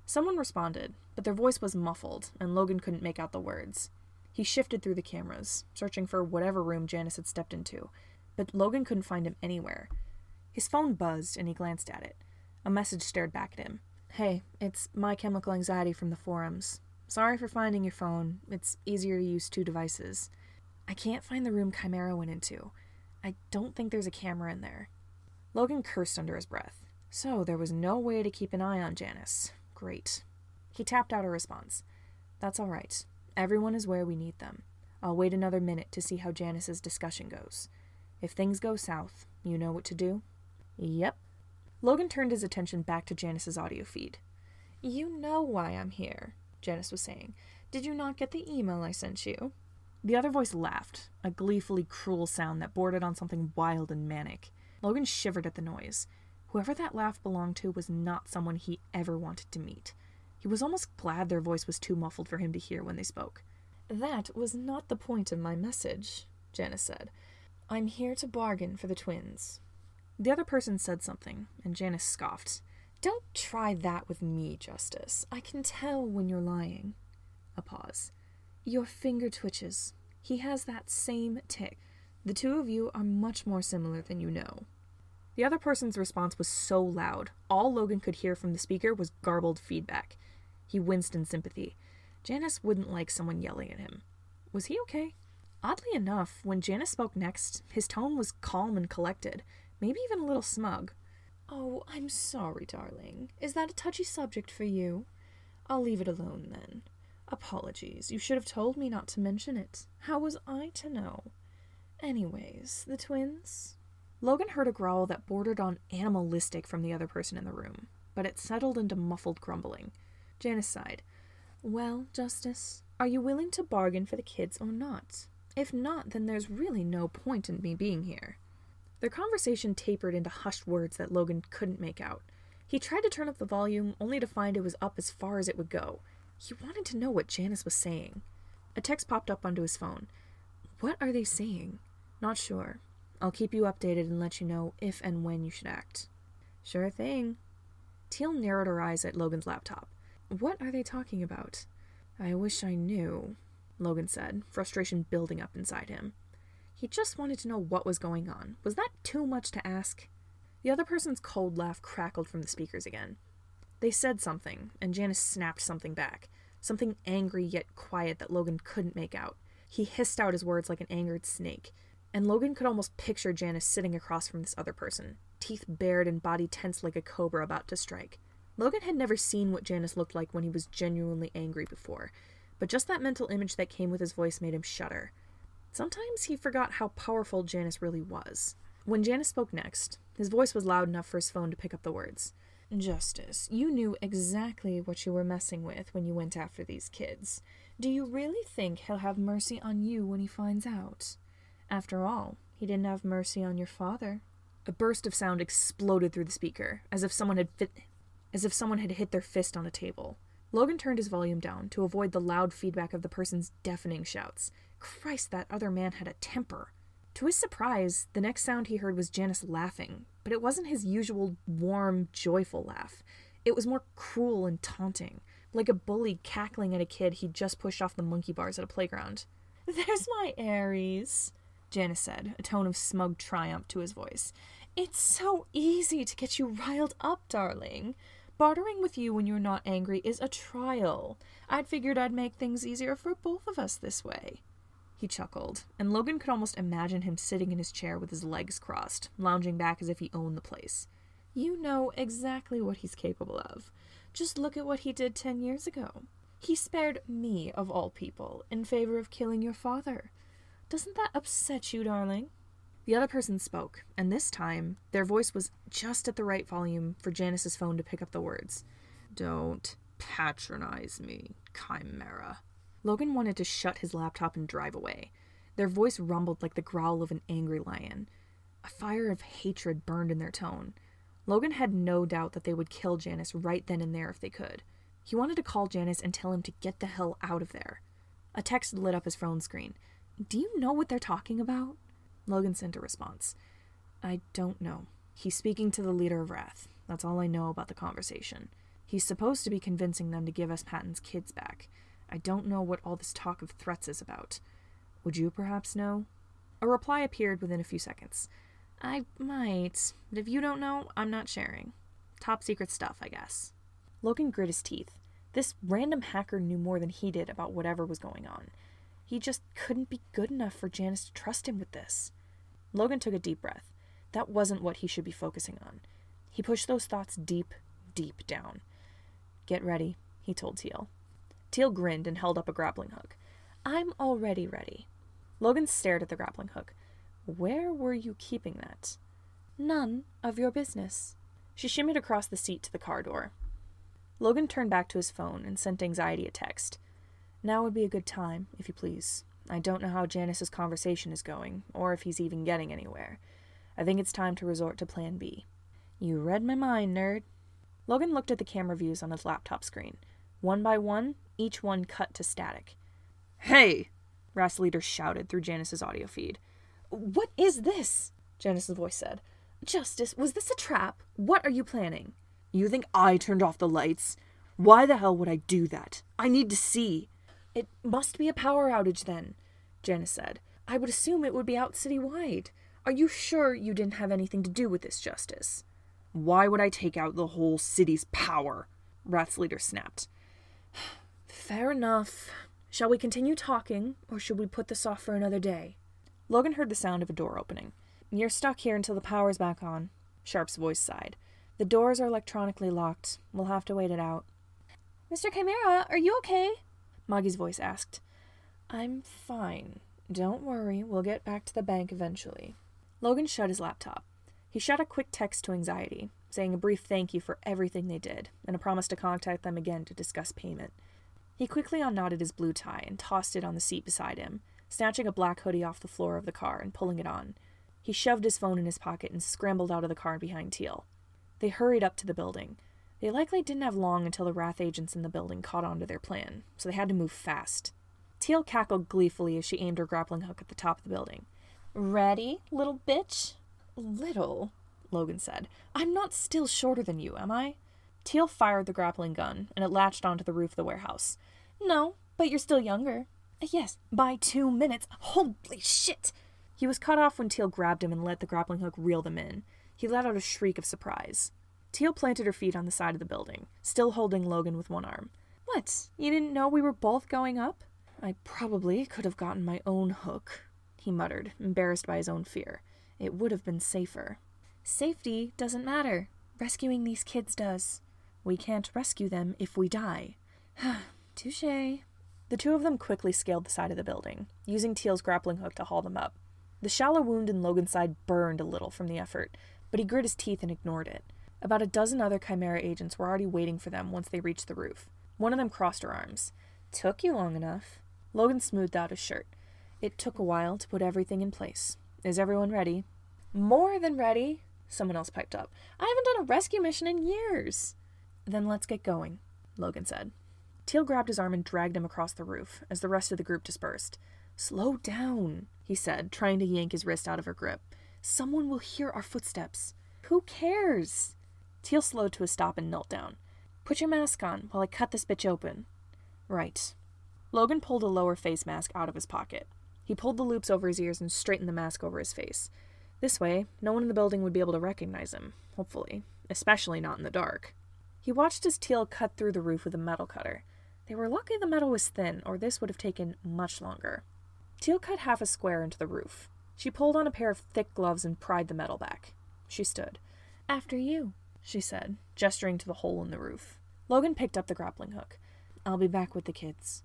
Someone responded, but their voice was muffled, and Logan couldn't make out the words. He shifted through the cameras, searching for whatever room Janus had stepped into, but Logan couldn't find him anywhere. His phone buzzed, and he glanced at it. A message stared back at him. "Hey, it's My Chemical Anxiety from the forums. Sorry for finding your phone. It's easier to use two devices. I can't find the room Chimera went into. I don't think there's a camera in there." Logan cursed under his breath. So there was no way to keep an eye on Janus. Great. He tapped out a response. "That's all right. Everyone is where we need them. I'll wait another minute to see how Janus's discussion goes. If things go south, you know what to do?" "Yep." Logan turned his attention back to Janus's audio feed. "You know why I'm here," Janus was saying. "Did you not get the email I sent you?" The other voice laughed, a gleefully cruel sound that bordered on something wild and manic. Logan shivered at the noise. Whoever that laugh belonged to was not someone he ever wanted to meet. He was almost glad their voice was too muffled for him to hear when they spoke. "That was not the point of my message," Janus said. "I'm here to bargain for the twins." The other person said something, and Janus scoffed. "Don't try that with me, Justice. I can tell when you're lying." A pause. "Your finger twitches. He has that same tic. The two of you are much more similar than you know." The other person's response was so loud, all Logan could hear from the speaker was garbled feedback. He winced in sympathy. Janus wouldn't like someone yelling at him. Was he okay? Oddly enough, when Janus spoke next, his tone was calm and collected, maybe even a little smug. "Oh, I'm sorry, darling. Is that a touchy subject for you? I'll leave it alone, then. Apologies, you should have told me not to mention it. How was I to know? Anyways, the twins?" Logan heard a growl that bordered on animalistic from the other person in the room, but it settled into muffled grumbling. Janus sighed. "Well, Justice, are you willing to bargain for the kids or not? If not, then there's really no point in me being here." Their conversation tapered into hushed words that Logan couldn't make out. He tried to turn up the volume, only to find it was up as far as it would go. He wanted to know what Janus was saying. A text popped up onto his phone. "What are they saying?" "Not sure. I'll keep you updated and let you know if and when you should act. Sure thing. Teal narrowed her eyes at Logan's laptop. What are they talking about? I wish I knew, Logan said, frustration building up inside him. He just wanted to know what was going on. Was that too much to ask? The other person's cold laugh crackled from the speakers again. They said something, and Janus snapped something back. Something angry yet quiet that Logan couldn't make out. He hissed out his words like an angered snake, and Logan could almost picture Janus sitting across from this other person, teeth bared and body tense like a cobra about to strike. Logan had never seen what Janus looked like when he was genuinely angry before, but just that mental image that came with his voice made him shudder. Sometimes he forgot how powerful Janus really was. When Janus spoke next, his voice was loud enough for his phone to pick up the words. Justice, you knew exactly what you were messing with when you went after these kids. Do you really think he'll have mercy on you when he finds out? After all, he didn't have mercy on your father. A burst of sound exploded through the speaker, as if someone had hit their fist on a table. Logan turned his volume down to avoid the loud feedback of the person's deafening shouts. Christ, that other man had a temper. To his surprise, the next sound he heard was Janus laughing, but it wasn't his usual warm, joyful laugh. It was more cruel and taunting, like a bully cackling at a kid he'd just pushed off the monkey bars at a playground. "There's my Aries," Janus said, a tone of smug triumph to his voice. "It's so easy to get you riled up, darling. Bartering with you when you're not angry is a trial. I'd figured I'd make things easier for both of us this way." He chuckled, and Logan could almost imagine him sitting in his chair with his legs crossed, lounging back as if he owned the place. "You know exactly what he's capable of. Just look at what he did 10 years ago. He spared me, of all people, in favor of killing your father. Doesn't that upset you, darling?" The other person spoke, and this time, their voice was just at the right volume for Janus's phone to pick up the words. "Don't patronize me, Chimera." Logan wanted to shut his laptop and drive away. Their voice rumbled like the growl of an angry lion. A fire of hatred burned in their tone. Logan had no doubt that they would kill Janus right then and there if they could. He wanted to call Janus and tell him to get the hell out of there. A text lit up his phone screen. "Do you know what they're talking about?" Logan sent a response. "I don't know. He's speaking to the leader of Wrath. That's all I know about the conversation. He's supposed to be convincing them to give us Patton's kids back. I don't know what all this talk of threats is about. Would you perhaps know?" A reply appeared within a few seconds. "I might, but if you don't know, I'm not sharing. Top secret stuff, I guess." Logan grit his teeth. This random hacker knew more than he did about whatever was going on. He just couldn't be good enough for Janus to trust him with this. Logan took a deep breath. That wasn't what he should be focusing on. He pushed those thoughts deep, deep down. "Get ready," he told Teal. Teal grinned and held up a grappling hook. "I'm already ready." Logan stared at the grappling hook. "Where were you keeping that?" "None of your business." She shimmied across the seat to the car door. Logan turned back to his phone and sent Anxiety a text. "Now would be a good time, if you please. I don't know how Janus's conversation is going, or if he's even getting anywhere. I think it's time to resort to Plan B." "You read my mind, nerd." Logan looked at the camera views on his laptop screen. One by one, each one cut to static. "Hey!" Wrath's leader shouted through Janus's audio feed. "What is this?" Janus's voice said. "Justice, was this a trap? What are you planning?" "You think I turned off the lights? Why the hell would I do that? I need to see." "It must be a power outage then," Janus said. "I would assume it would be out citywide. Are you sure you didn't have anything to do with this, Justice?" "Why would I take out the whole city's power?" Wrath's leader snapped. "Fair enough. Shall we continue talking, or should we put this off for another day?" Logan heard the sound of a door opening. "You're stuck here until the power's back on." Sharp's voice sighed. "The doors are electronically locked. We'll have to wait it out." "Mr. Chimera, are you okay?" Maggie's voice asked. "I'm fine. Don't worry, we'll get back to the bank eventually." Logan shut his laptop. He shot a quick text to Anxiety, saying a brief thank you for everything they did, and a promise to contact them again to discuss payment. He quickly unknotted his blue tie and tossed it on the seat beside him, snatching a black hoodie off the floor of the car and pulling it on. He shoved his phone in his pocket and scrambled out of the car behind Teal. They hurried up to the building. They likely didn't have long until the Wrath agents in the building caught on to their plan, so they had to move fast. Teal cackled gleefully as she aimed her grappling hook at the top of the building. Ready, little bitch? Little, Logan said. I'm not still shorter than you, am I? Teal fired the grappling gun, and it latched onto the roof of the warehouse. No, but you're still younger. Yes, by 2 minutes. Holy shit! He was cut off when Teal grabbed him and let the grappling hook reel them in. He let out a shriek of surprise. Teal planted her feet on the side of the building, still holding Logan with one arm. What? You didn't know we were both going up? I probably could have gotten my own hook, he muttered, embarrassed by his own fear. It would have been safer. Safety doesn't matter. Rescuing these kids does. We can't rescue them if we die. Touché. The two of them quickly scaled the side of the building, using Teal's grappling hook to haul them up. The shallow wound in Logan's side burned a little from the effort, but he grit his teeth and ignored it. About a dozen other Chimera agents were already waiting for them once they reached the roof. One of them crossed her arms. Took you long enough. Logan smoothed out his shirt. It took a while to put everything in place. Is everyone ready? More than ready, someone else piped up. I haven't done a rescue mission in years. Then let's get going, Logan said. Teal grabbed his arm and dragged him across the roof as the rest of the group dispersed. Slow down, he said, trying to yank his wrist out of her grip. Someone will hear our footsteps. Who cares? Teal slowed to a stop and knelt down. Put your mask on while I cut this bitch open. Right. Logan pulled a lower face mask out of his pocket. He pulled the loops over his ears and straightened the mask over his face. This way, no one in the building would be able to recognize him, hopefully, especially not in the dark. He watched as Teal cut through the roof with a metal cutter. They were lucky the metal was thin, or this would have taken much longer. Teal cut half a square into the roof. She pulled on a pair of thick gloves and pried the metal back. She stood. After you, she said, gesturing to the hole in the roof. Logan picked up the grappling hook. I'll be back with the kids.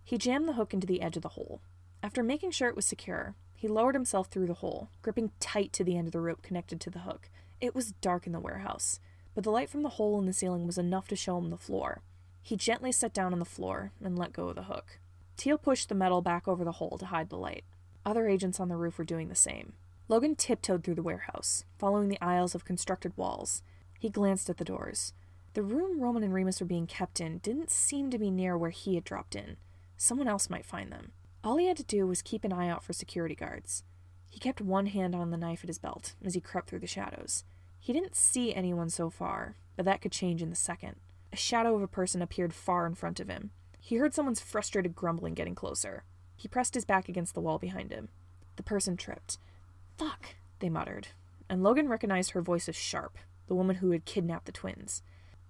He jammed the hook into the edge of the hole. After making sure it was secure, he lowered himself through the hole, gripping tight to the end of the rope connected to the hook. It was dark in the warehouse, but the light from the hole in the ceiling was enough to show him the floor. He gently sat down on the floor and let go of the hook. Teal pushed the metal back over the hole to hide the light. Other agents on the roof were doing the same. Logan tiptoed through the warehouse, following the aisles of constructed walls. He glanced at the doors. The room Roman and Remus were being kept in didn't seem to be near where he had dropped in. Someone else might find them. All he had to do was keep an eye out for security guards. He kept one hand on the knife at his belt as he crept through the shadows. He didn't see anyone so far, but that could change in a second. A shadow of a person appeared far in front of him. He heard someone's frustrated grumbling getting closer. He pressed his back against the wall behind him. The person tripped. Fuck, they muttered, and Logan recognized her voice as Sharp, the woman who had kidnapped the twins.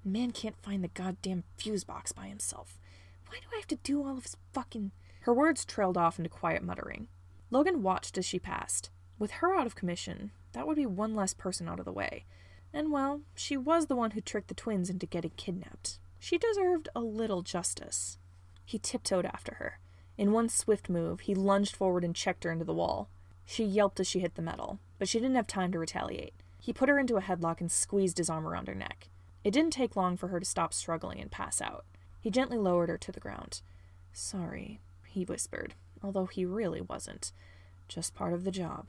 Man can't find the goddamn fuse box by himself. Why do I have to do all of his fucking... Her words trailed off into quiet muttering. Logan watched as she passed. With her out of commission, that would be one less person out of the way. And well, she was the one who tricked the twins into getting kidnapped. She deserved a little justice. He tiptoed after her. In one swift move, he lunged forward and checked her into the wall. She yelped as she hit the metal, but she didn't have time to retaliate. He put her into a headlock and squeezed his arm around her neck. It didn't take long for her to stop struggling and pass out. He gently lowered her to the ground. Sorry, he whispered, although he really wasn't. Just part of the job.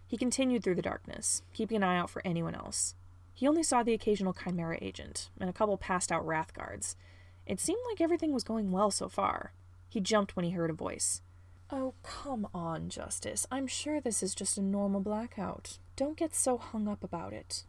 He continued through the darkness, keeping an eye out for anyone else. He only saw the occasional Chimera agent, and a couple passed-out Wrath guards. It seemed like everything was going well so far. He jumped when he heard a voice. Oh, come on, Justice. I'm sure this is just a normal blackout. Don't get so hung up about it.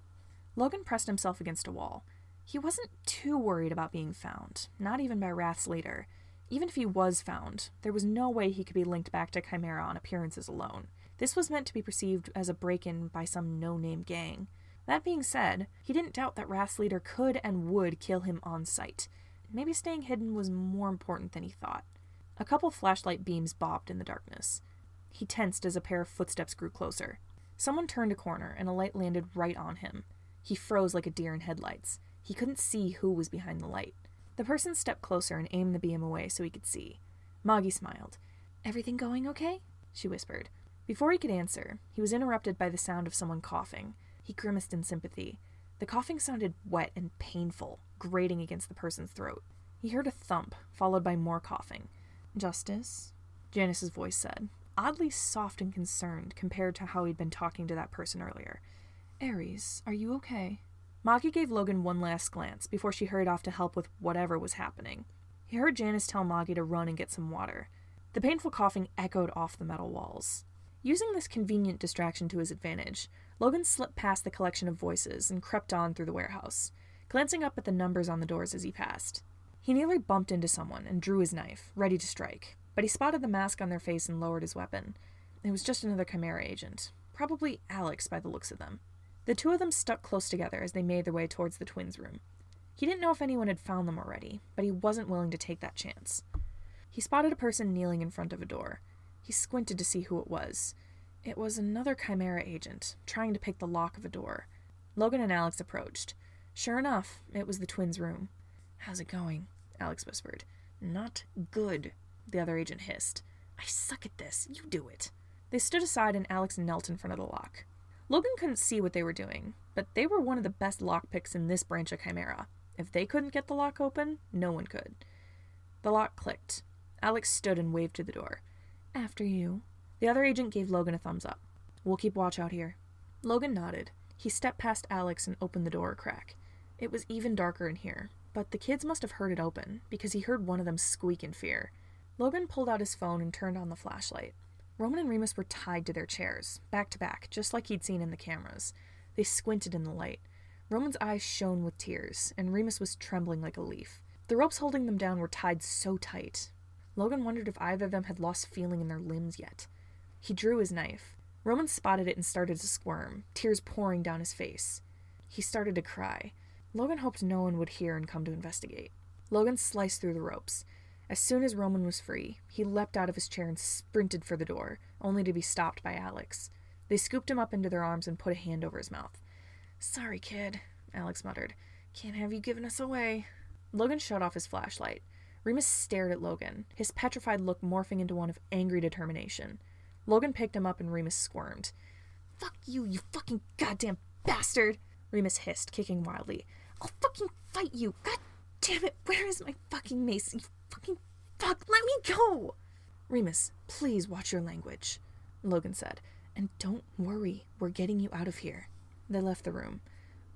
Logan pressed himself against a wall. He wasn't too worried about being found, not even by Wrath's leader. Even if he was found, there was no way he could be linked back to Chimera on appearances alone. This was meant to be perceived as a break-in by some no-name gang. That being said, he didn't doubt that Wrath's leader could and would kill him on sight. Maybe staying hidden was more important than he thought. A couple flashlight beams bobbed in the darkness. He tensed as a pair of footsteps grew closer. Someone turned a corner, and a light landed right on him. He froze like a deer in headlights. He couldn't see who was behind the light. The person stepped closer and aimed the beam away so he could see. Moggy smiled. Everything going okay? She whispered. Before he could answer, he was interrupted by the sound of someone coughing. He grimaced in sympathy. The coughing sounded wet and painful, grating against the person's throat. He heard a thump, followed by more coughing. Justice? Janus's voice said, oddly soft and concerned compared to how he'd been talking to that person earlier. Ares, are you okay? Moggy gave Logan one last glance before she hurried off to help with whatever was happening. He heard Janus tell Moggy to run and get some water. The painful coughing echoed off the metal walls. Using this convenient distraction to his advantage, Logan slipped past the collection of voices and crept on through the warehouse, glancing up at the numbers on the doors as he passed. He nearly bumped into someone and drew his knife, ready to strike, but he spotted the mask on their face and lowered his weapon. It was just another Chimera agent, probably Alex by the looks of them. The two of them stuck close together as they made their way towards the twins' room. He didn't know if anyone had found them already, but he wasn't willing to take that chance. He spotted a person kneeling in front of a door. He squinted to see who it was. It was another Chimera agent, trying to pick the lock of a door. Logan and Alex approached. Sure enough, it was the twins' room. "How's it going?" Alex whispered. "Not good," the other agent hissed. "I suck at this. You do it." They stood aside and Alex knelt in front of the lock. Logan couldn't see what they were doing, but they were one of the best lockpicks in this branch of Chimera. If they couldn't get the lock open, no one could. The lock clicked. Alex stood and waved to the door. "After you." The other agent gave Logan a thumbs up. "We'll keep watch out here." Logan nodded. He stepped past Alex and opened the door a crack. It was even darker in here, but the kids must have heard it open, because he heard one of them squeak in fear. Logan pulled out his phone and turned on the flashlight. Roman and Remus were tied to their chairs, back to back, just like he'd seen in the cameras. They squinted in the light. Roman's eyes shone with tears, and Remus was trembling like a leaf. The ropes holding them down were tied so tight. Logan wondered if either of them had lost feeling in their limbs yet. He drew his knife. Roman spotted it and started to squirm, tears pouring down his face. He started to cry. Logan hoped no one would hear and come to investigate. Logan sliced through the ropes. As soon as Roman was free, he leapt out of his chair and sprinted for the door, only to be stopped by Alex. They scooped him up into their arms and put a hand over his mouth. "Sorry, kid," Alex muttered. "Can't have you giving us away." Logan shut off his flashlight. Remus stared at Logan, his petrified look morphing into one of angry determination. Logan picked him up and Remus squirmed. "Fuck you, you fucking goddamn bastard!" Remus hissed, kicking wildly. "I'll fucking fight you! God damn it, where is my fucking mace? You fucking fuck, let me go!" "Remus, please watch your language," Logan said. "And don't worry, we're getting you out of here." They left the room.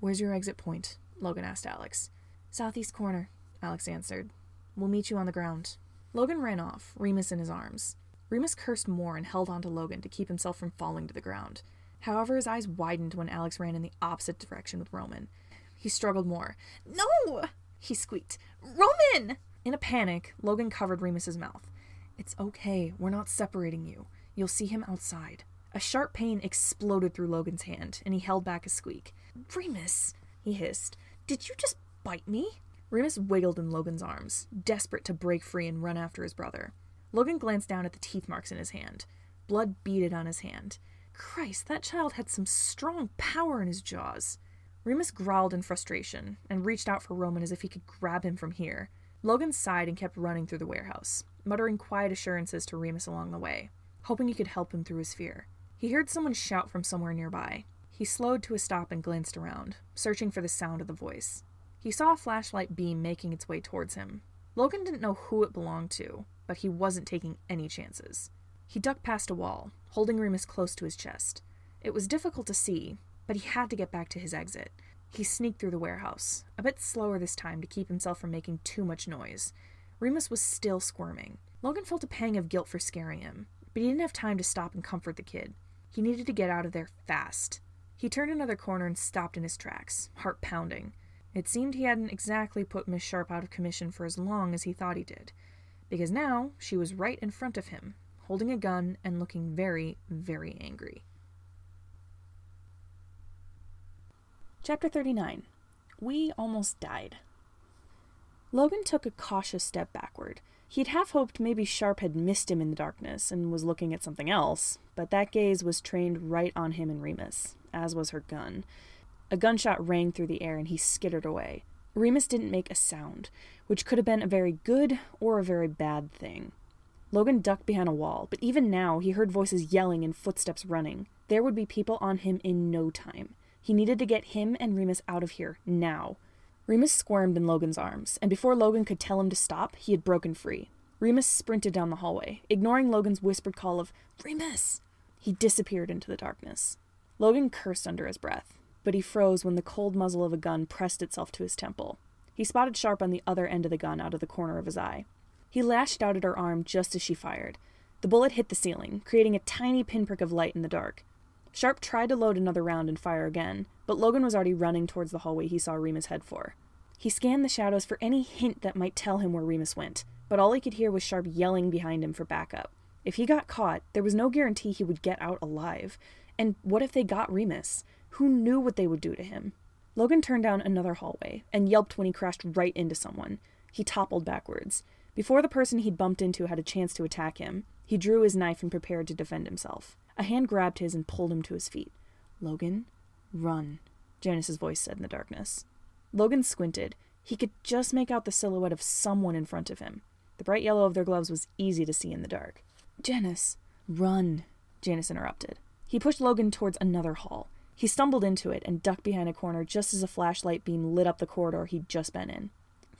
"Where's your exit point?" Logan asked Alex. "Southeast corner," Alex answered. "We'll meet you on the ground." Logan ran off, Remus in his arms. Remus cursed more and held onto Logan to keep himself from falling to the ground. However, his eyes widened when Alex ran in the opposite direction with Roman. He struggled more. "No!" he squeaked. "Roman!" In a panic, Logan covered Remus's mouth. "It's okay, we're not separating you. You'll see him outside." A sharp pain exploded through Logan's hand, and he held back a squeak. "Remus," he hissed, "did you just bite me?" Remus wiggled in Logan's arms, desperate to break free and run after his brother. Logan glanced down at the teeth marks in his hand. Blood beaded on his hand. Christ, that child had some strong power in his jaws. Remus growled in frustration and reached out for Roman as if he could grab him from here. Logan sighed and kept running through the warehouse, muttering quiet assurances to Remus along the way, hoping he could help him through his fear. He heard someone shout from somewhere nearby. He slowed to a stop and glanced around, searching for the sound of the voice. He saw a flashlight beam making its way towards him. Logan didn't know who it belonged to, but he wasn't taking any chances. He ducked past a wall, holding Remus close to his chest. It was difficult to see, but he had to get back to his exit. He sneaked through the warehouse, a bit slower this time to keep himself from making too much noise. Remus was still squirming. Logan felt a pang of guilt for scaring him, but he didn't have time to stop and comfort the kid. He needed to get out of there fast. He turned another corner and stopped in his tracks, heart pounding. It seemed he hadn't exactly put Miss Sharp out of commission for as long as he thought he did, because now she was right in front of him, holding a gun and looking very, very angry. Chapter 39. We Almost Died. Logan took a cautious step backward. He'd half hoped maybe Sharp had missed him in the darkness and was looking at something else, but that gaze was trained right on him and Remus, as was her gun. A gunshot rang through the air and he skittered away. Remus didn't make a sound, which could have been a very good or a very bad thing. Logan ducked behind a wall, but even now he heard voices yelling and footsteps running. There would be people on him in no time. He needed to get him and Remus out of here, now. Remus squirmed in Logan's arms, and before Logan could tell him to stop, he had broken free. Remus sprinted down the hallway, ignoring Logan's whispered call of, "Remus!" He disappeared into the darkness. Logan cursed under his breath, but he froze when the cold muzzle of a gun pressed itself to his temple. He spotted Sharp on the other end of the gun out of the corner of his eye. He lashed out at her arm just as she fired. The bullet hit the ceiling, creating a tiny pinprick of light in the dark. Sharp tried to load another round and fire again, but Logan was already running towards the hallway he saw Remus head for. He scanned the shadows for any hint that might tell him where Remus went, but all he could hear was Sharp yelling behind him for backup. If he got caught, there was no guarantee he would get out alive. And what if they got Remus? Who knew what they would do to him? Logan turned down another hallway and yelped when he crashed right into someone. He toppled backwards. Before the person he'd bumped into had a chance to attack him, he drew his knife and prepared to defend himself. A hand grabbed his and pulled him to his feet. "Logan, run," Janus's voice said in the darkness. Logan squinted. He could just make out the silhouette of someone in front of him. The bright yellow of their gloves was easy to see in the dark. "Janus, run," Janus interrupted. He pushed Logan towards another hall. He stumbled into it and ducked behind a corner just as a flashlight beam lit up the corridor he'd just been in.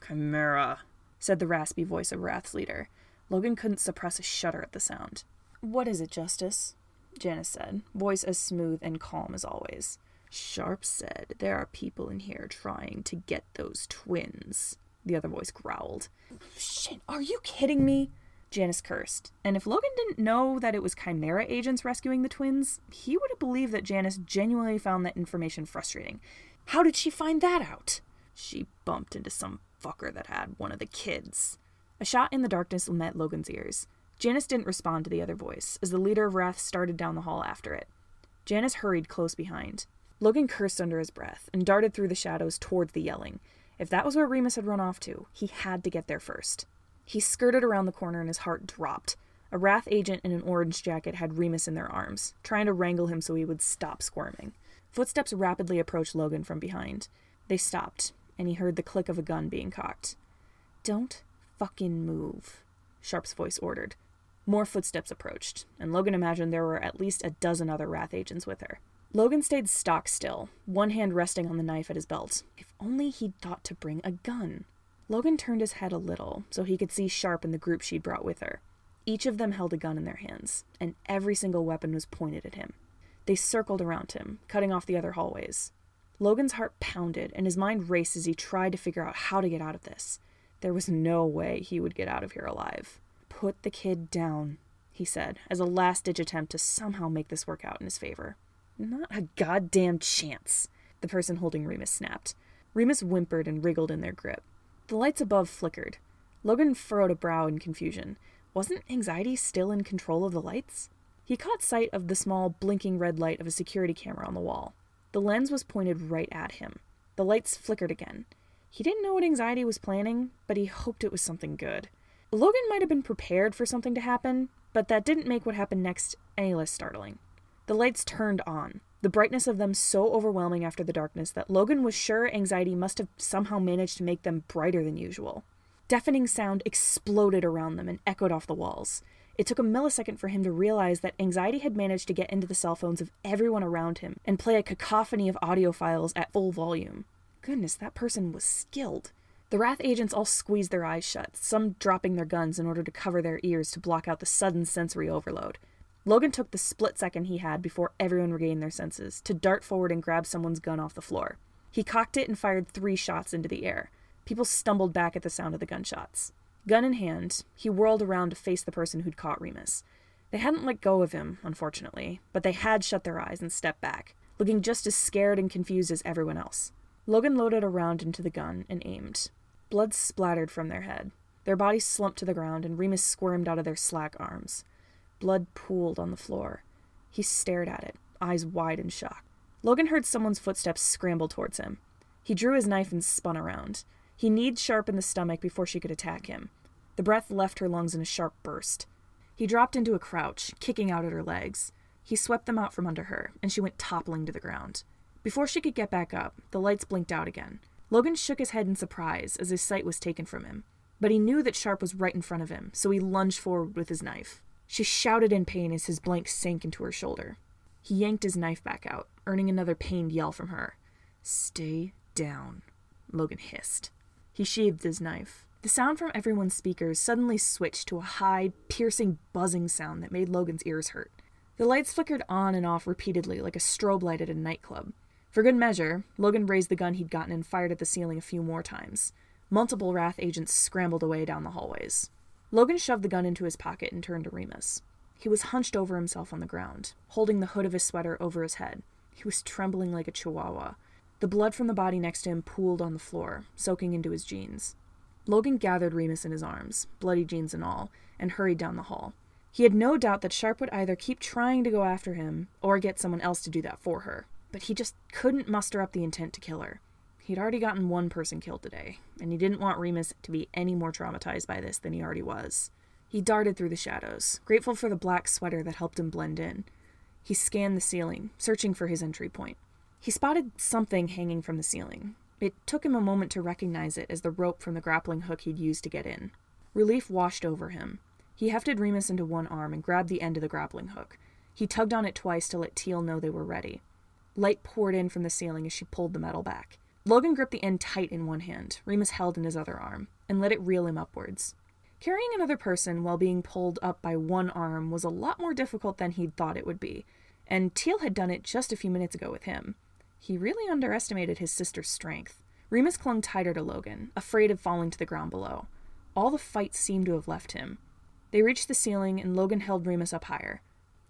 "Chimera," said the raspy voice of Wrath's leader. Logan couldn't suppress a shudder at the sound. "What is it, Justice?" Janus said, voice as smooth and calm as always. "Sharp said there are people in here trying to get those twins," the other voice growled. "Shit, are you kidding me?" Janus cursed, and if Logan didn't know that it was Chimera agents rescuing the twins, he would have believed that Janus genuinely found that information frustrating. How did she find that out? "She bumped into some fucker that had one of the kids." A shot in the darkness met Logan's ears. Janus didn't respond to the other voice, as the leader of Wrath started down the hall after it. Janus hurried close behind. Logan cursed under his breath and darted through the shadows towards the yelling. If that was where Remus had run off to, he had to get there first. He skirted around the corner and his heart dropped. A Wrath agent in an orange jacket had Remus in their arms, trying to wrangle him so he would stop squirming. Footsteps rapidly approached Logan from behind. They stopped, and he heard the click of a gun being cocked. "Don't fucking move," Sharp's voice ordered. More footsteps approached, and Logan imagined there were at least a dozen other Wrath agents with her. Logan stayed stock still, one hand resting on the knife at his belt. If only he'd thought to bring a gun. Logan turned his head a little, so he could see Sharp and the group she'd brought with her. Each of them held a gun in their hands, and every single weapon was pointed at him. They circled around him, cutting off the other hallways. Logan's heart pounded, and his mind raced as he tried to figure out how to get out of this. There was no way he would get out of here alive. "Put the kid down," he said, as a last-ditch attempt to somehow make this work out in his favor. "Not a goddamn chance," the person holding Remus snapped. Remus whimpered and wriggled in their grip. The lights above flickered. Logan furrowed a brow in confusion. Wasn't anxiety still in control of the lights? He caught sight of the small, blinking red light of a security camera on the wall. The lens was pointed right at him. The lights flickered again. He didn't know what anxiety was planning, but he hoped it was something good. Logan might have been prepared for something to happen, but that didn't make what happened next any less startling. The lights turned on, the brightness of them so overwhelming after the darkness that Logan was sure anxiety must have somehow managed to make them brighter than usual. Deafening sound exploded around them and echoed off the walls. It took a millisecond for him to realize that anxiety had managed to get into the cell phones of everyone around him and play a cacophony of audio files at full volume. Goodness, that person was skilled. The Wrath agents all squeezed their eyes shut, some dropping their guns in order to cover their ears to block out the sudden sensory overload. Logan took the split second he had before everyone regained their senses to dart forward and grab someone's gun off the floor. He cocked it and fired 3 shots into the air. People stumbled back at the sound of the gunshots. Gun in hand, he whirled around to face the person who'd caught Remus. They hadn't let go of him, unfortunately, but they had shut their eyes and stepped back, looking just as scared and confused as everyone else. Logan loaded a round into the gun and aimed. Blood splattered from their head. Their bodies slumped to the ground, and Remus squirmed out of their slack arms. Blood pooled on the floor. He stared at it, eyes wide in shock. Logan heard someone's footsteps scramble towards him. He drew his knife and spun around. He kneed Sharp in the stomach before she could attack him. The breath left her lungs in a sharp burst. He dropped into a crouch, kicking out at her legs. He swept them out from under her, and she went toppling to the ground. Before she could get back up, the lights blinked out again. Logan shook his head in surprise as his sight was taken from him. But he knew that Sharp was right in front of him, so he lunged forward with his knife. She shouted in pain as his blank sank into her shoulder. He yanked his knife back out, earning another pained yell from her. "Stay down," Logan hissed. He sheathed his knife. The sound from everyone's speakers suddenly switched to a high, piercing, buzzing sound that made Logan's ears hurt. The lights flickered on and off repeatedly like a strobe light at a nightclub. For good measure, Logan raised the gun he'd gotten and fired at the ceiling a few more times. Multiple Wrath agents scrambled away down the hallways. Logan shoved the gun into his pocket and turned to Remus. He was hunched over himself on the ground, holding the hood of his sweater over his head. He was trembling like a chihuahua. The blood from the body next to him pooled on the floor, soaking into his jeans. Logan gathered Remus in his arms, bloody jeans and all, and hurried down the hall. He had no doubt that Sharp would either keep trying to go after him or get someone else to do that for her, but he just couldn't muster up the intent to kill her. He'd already gotten one person killed today, and he didn't want Remus to be any more traumatized by this than he already was. He darted through the shadows, grateful for the black sweater that helped him blend in. He scanned the ceiling, searching for his entry point. He spotted something hanging from the ceiling. It took him a moment to recognize it as the rope from the grappling hook he'd used to get in. Relief washed over him. He hefted Remus into one arm and grabbed the end of the grappling hook. He tugged on it twice to let Teal know they were ready. Light poured in from the ceiling as she pulled the metal back. Logan gripped the end tight in one hand, Remus held in his other arm, and let it reel him upwards. Carrying another person while being pulled up by one arm was a lot more difficult than he'd thought it would be, and Teal had done it just a few minutes ago with him. He really underestimated his sister's strength. Remus clung tighter to Logan, afraid of falling to the ground below. All the fight seemed to have left him. They reached the ceiling, and Logan held Remus up higher.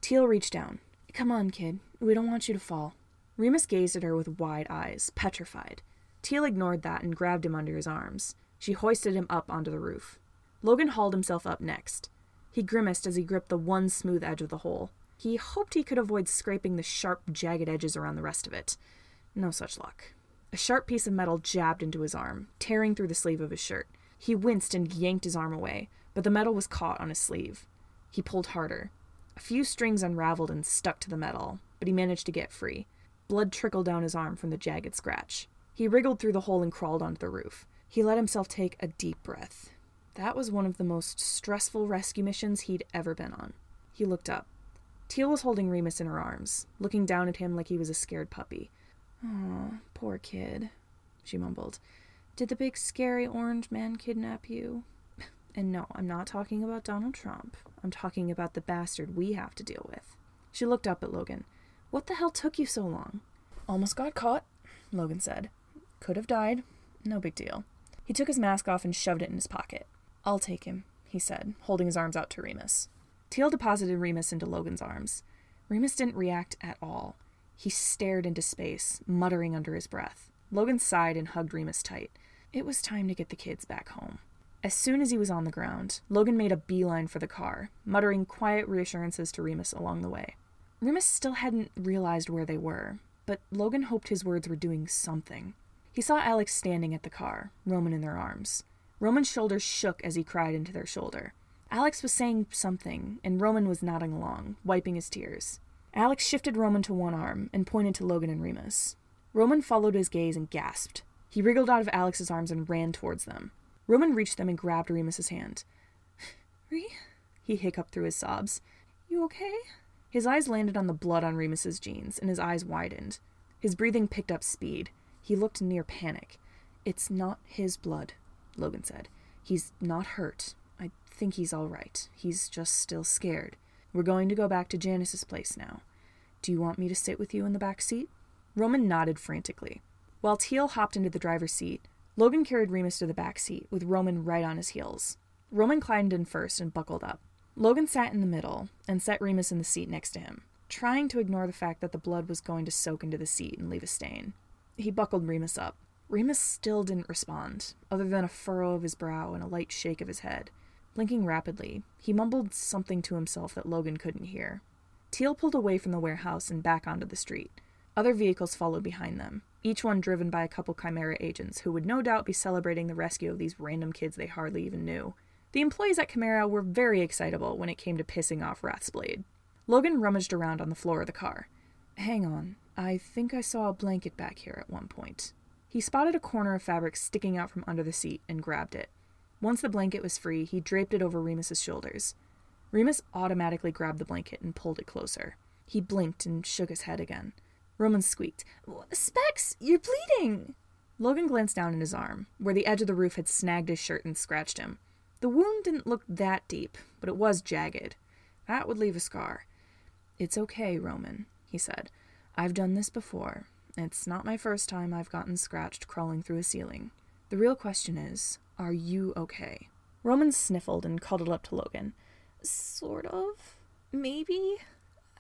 Teal reached down. "Come on, kid. We don't want you to fall." Remus gazed at her with wide eyes, petrified. Teal ignored that and grabbed him under his arms. She hoisted him up onto the roof. Logan hauled himself up next. He grimaced as he gripped the one smooth edge of the hole. He hoped he could avoid scraping the sharp, jagged edges around the rest of it. No such luck. A sharp piece of metal jabbed into his arm, tearing through the sleeve of his shirt. He winced and yanked his arm away, but the metal was caught on his sleeve. He pulled harder. A few strings unraveled and stuck to the metal, but he managed to get free. Blood trickled down his arm from the jagged scratch. He wriggled through the hole and crawled onto the roof. He let himself take a deep breath. That was one of the most stressful rescue missions he'd ever been on. He looked up. Teal was holding Remus in her arms, looking down at him like he was a scared puppy. "Oh, poor kid," she mumbled. "Did the big scary orange man kidnap you? And no, I'm not talking about Donald Trump. I'm talking about the bastard we have to deal with." She looked up at Logan. "What the hell took you so long?" "Almost got caught," Logan said. "Could have died. No big deal." He took his mask off and shoved it in his pocket. "I'll take him," he said, holding his arms out to Remus. Teal deposited Remus into Logan's arms. Remus didn't react at all. He stared into space, muttering under his breath. Logan sighed and hugged Remus tight. It was time to get the kids back home. As soon as he was on the ground, Logan made a beeline for the car, muttering quiet reassurances to Remus along the way. Remus still hadn't realized where they were, but Logan hoped his words were doing something. He saw Alex standing at the car, Roman in their arms. Roman's shoulders shook as he cried into their shoulder. Alex was saying something, and Roman was nodding along, wiping his tears. Alex shifted Roman to one arm and pointed to Logan and Remus. Roman followed his gaze and gasped. He wriggled out of Alex's arms and ran towards them. Roman reached them and grabbed Remus's hand. He hiccuped through his sobs. "You okay?" His eyes landed on the blood on Remus's jeans, and his eyes widened. His breathing picked up speed. He looked near panic. "It's not his blood," Logan said. "He's not hurt. I think he's all right. He's just still scared. We're going to go back to Janus's place now. Do you want me to sit with you in the back seat?" Roman nodded frantically. While Teal hopped into the driver's seat, Logan carried Remus to the back seat, with Roman right on his heels. Roman climbed in first and buckled up. Logan sat in the middle and set Remus in the seat next to him, trying to ignore the fact that the blood was going to soak into the seat and leave a stain. He buckled Remus up. Remus still didn't respond, other than a furrow of his brow and a light shake of his head. Blinking rapidly, he mumbled something to himself that Logan couldn't hear. Teal pulled away from the warehouse and back onto the street. Other vehicles followed behind them, each one driven by a couple Chimera agents who would no doubt be celebrating the rescue of these random kids they hardly even knew. The employees at Chimera were very excitable when it came to pissing off Wrathsblade. Logan rummaged around on the floor of the car. "Hang on, I think I saw a blanket back here at one point." He spotted a corner of fabric sticking out from under the seat and grabbed it. Once the blanket was free, he draped it over Remus's shoulders. Remus automatically grabbed the blanket and pulled it closer. He blinked and shook his head again. Roman squeaked, "Specs, you're bleeding!" Logan glanced down at his arm, where the edge of the roof had snagged his shirt and scratched him. The wound didn't look that deep, but it was jagged. That would leave a scar. "It's okay, Roman," he said. "I've done this before. It's not my first time I've gotten scratched crawling through a ceiling. The real question is, are you okay?" Roman sniffled and cuddled up to Logan. "Sort of." maybe?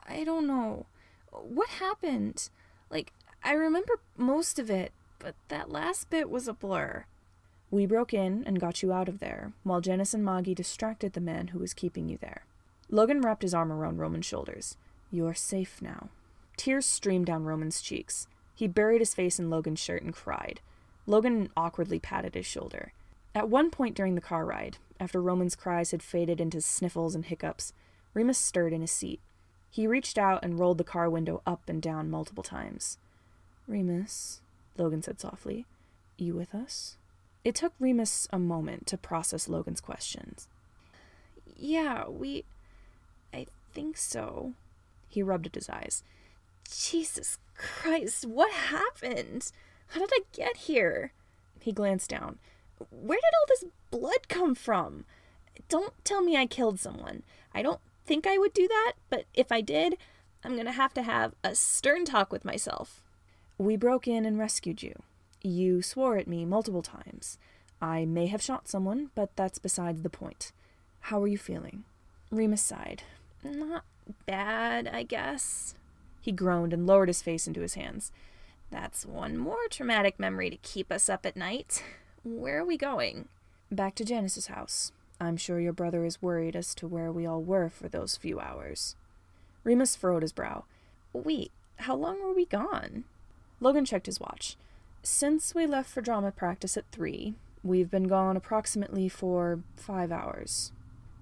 I don't know. What happened? Like, I remember most of it, but that last bit was a blur. We broke in and got you out of there, while Janus and Moggy distracted the man who was keeping you there. Logan wrapped his arm around Roman's shoulders. You're safe now. Tears streamed down Roman's cheeks. He buried his face in Logan's shirt and cried. Logan awkwardly patted his shoulder. At one point during the car ride, after Roman's cries had faded into sniffles and hiccups, Remus stirred in his seat. He reached out and rolled the car window up and down multiple times. Remus, Logan said softly, you with us? It took Remus a moment to process Logan's questions. Yeah, I think so. He rubbed at his eyes. Jesus Christ, what happened? How did I get here? He glanced down. Where did all this blood come from? Don't tell me I killed someone. I don't think I would do that, but if I did, I'm gonna have to have a stern talk with myself. We broke in and rescued you. You swore at me multiple times. I may have shot someone, but that's besides the point. How are you feeling? Remus sighed. Not bad, I guess. He groaned and lowered his face into his hands. That's one more traumatic memory to keep us up at night. Where are we going? Back to Janus's house. I'm sure your brother is worried as to where we all were for those few hours. Remus furrowed his brow. Wait, how long were we gone? Logan checked his watch. Since we left for drama practice at 3, we've been gone approximately for 5 hours.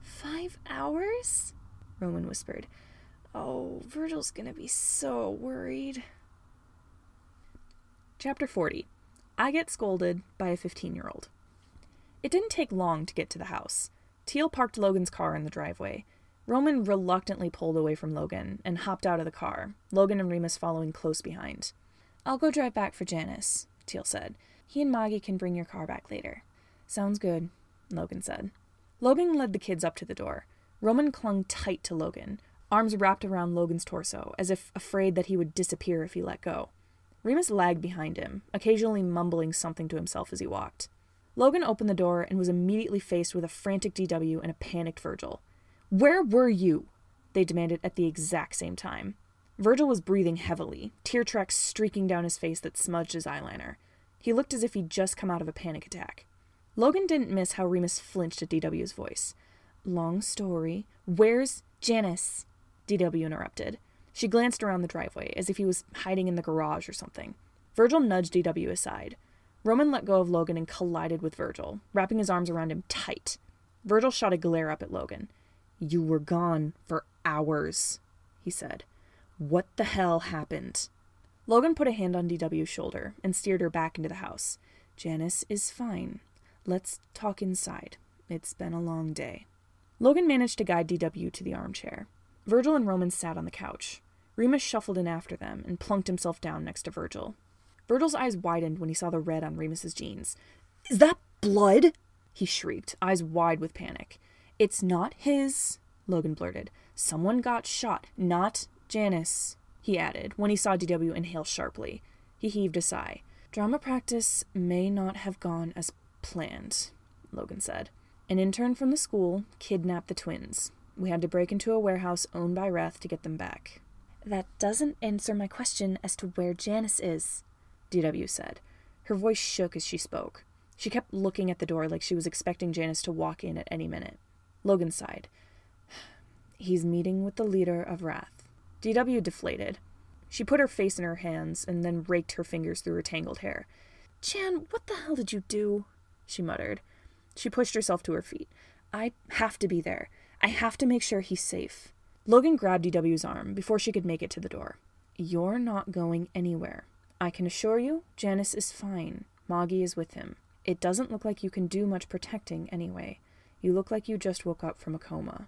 5 hours? Roman whispered. Oh, Virgil's gonna be so worried. Chapter 40. I get scolded by a 15-year-old. It didn't take long to get to the house. Teal parked Logan's car in the driveway. Roman reluctantly pulled away from Logan and hopped out of the car, Logan and Remus following close behind. I'll go drive back for Janus, Teal said. He and Moggy can bring your car back later. Sounds good, Logan said. Logan led the kids up to the door. Roman clung tight to Logan, arms wrapped around Logan's torso, as if afraid that he would disappear if he let go. Remus lagged behind him, occasionally mumbling something to himself as he walked. Logan opened the door and was immediately faced with a frantic DW and a panicked Virgil. Where were you? They demanded at the exact same time. Virgil was breathing heavily, tear tracks streaking down his face that smudged his eyeliner. He looked as if he'd just come out of a panic attack. Logan didn't miss how Remus flinched at DW's voice. Long story. Where's Janus? DW interrupted. She glanced around the driveway, as if he was hiding in the garage or something. Virgil nudged DW aside. Roman let go of Logan and collided with Virgil, wrapping his arms around him tight. Virgil shot a glare up at Logan. You were gone for hours, he said. What the hell happened? Logan put a hand on DW's shoulder and steered her back into the house. Janus is fine. Let's talk inside. It's been a long day. Logan managed to guide DW to the armchair. Virgil and Roman sat on the couch. Remus shuffled in after them and plunked himself down next to Virgil. Virgil's eyes widened when he saw the red on Remus's jeans. Is that blood? He shrieked, eyes wide with panic. It's not his, Logan blurted. Someone got shot, not Janus, he added, when he saw DW inhale sharply. He heaved a sigh. Drama practice may not have gone as planned, Logan said. An intern from the school kidnapped the twins. We had to break into a warehouse owned by Wrath to get them back. That doesn't answer my question as to where Janus is, DW said. Her voice shook as she spoke. She kept looking at the door like she was expecting Janus to walk in at any minute. Logan sighed. He's meeting with the leader of Wrath. DW deflated. She put her face in her hands and then raked her fingers through her tangled hair. Jan, what the hell did you do? She muttered. She pushed herself to her feet. I have to be there. I have to make sure he's safe. Logan grabbed DW's arm before she could make it to the door. You're not going anywhere. I can assure you, Janus is fine. Moggy is with him. It doesn't look like you can do much protecting anyway. You look like you just woke up from a coma.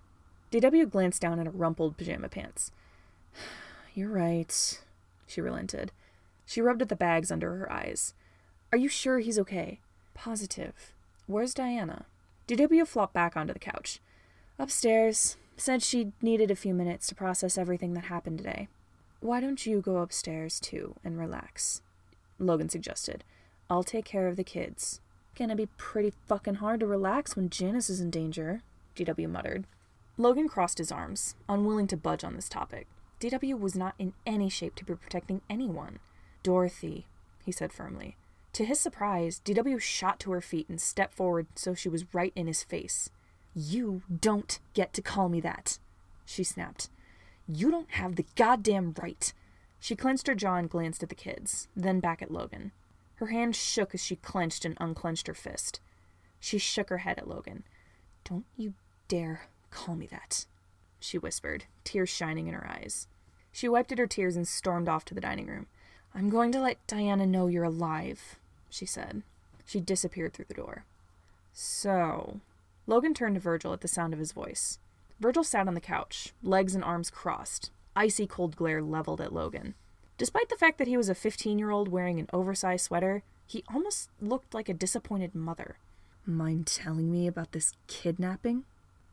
DW glanced down at her rumpled pajama pants. You're right, she relented. She rubbed at the bags under her eyes. Are you sure he's okay? Positive. Where's Diana? DW flopped back onto the couch. Upstairs. Said she needed a few minutes to process everything that happened today. Why don't you go upstairs, too, and relax? Logan suggested. I'll take care of the kids. Gonna be pretty fucking hard to relax when Janus is in danger, DW muttered. Logan crossed his arms, unwilling to budge on this topic. DW was not in any shape to be protecting anyone. Dorothy, he said firmly. To his surprise, DW shot to her feet and stepped forward so she was right in his face. You don't get to call me that, she snapped. You don't have the goddamn right. She clenched her jaw and glanced at the kids, then back at Logan. Her hand shook as she clenched and unclenched her fist. She shook her head at Logan. Don't you dare call me that, she whispered, tears shining in her eyes. She wiped at her tears and stormed off to the dining room. I'm going to let Diana know you're alive, she said. She disappeared through the door. So... Logan turned to Virgil at the sound of his voice. Virgil sat on the couch, legs and arms crossed, icy cold glare leveled at Logan. Despite the fact that he was a 15-year-old wearing an oversized sweater, he almost looked like a disappointed mother. Mind telling me about this kidnapping?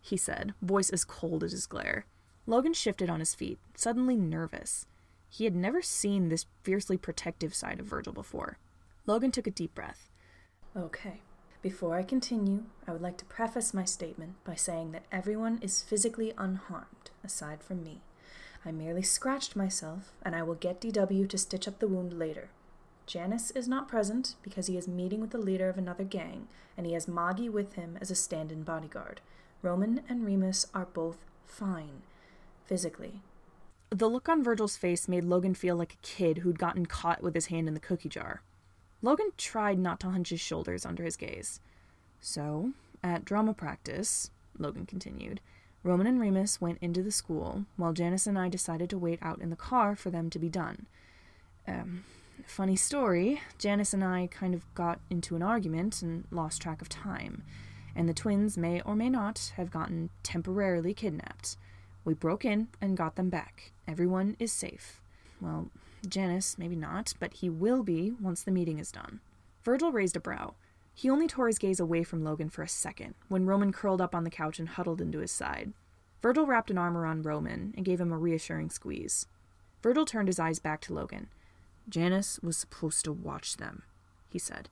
He said, voice as cold as his glare. Logan shifted on his feet, suddenly nervous. He had never seen this fiercely protective side of Virgil before. Logan took a deep breath. Okay. Before I continue, I would like to preface my statement by saying that everyone is physically unharmed, aside from me. I merely scratched myself, and I will get DW to stitch up the wound later. Janus is not present because he is meeting with the leader of another gang, and he has Moggy with him as a stand-in bodyguard. Roman and Remus are both fine, physically. The look on Virgil's face made Logan feel like a kid who'd gotten caught with his hand in the cookie jar. Logan tried not to hunch his shoulders under his gaze. So, at drama practice, Logan continued, Roman and Remus went into the school, while Janus and I decided to wait out in the car for them to be done. Funny story, Janus and I kind of got into an argument and lost track of time, and the twins may or may not have gotten temporarily kidnapped. We broke in and got them back. Everyone is safe. Well, Janus, maybe not, but he will be once the meeting is done. Virgil raised a brow. He only tore his gaze away from Logan for a second, when Roman curled up on the couch and huddled into his side. Virgil wrapped an arm around Roman and gave him a reassuring squeeze. Virgil turned his eyes back to Logan. Janus was supposed to watch them, he said.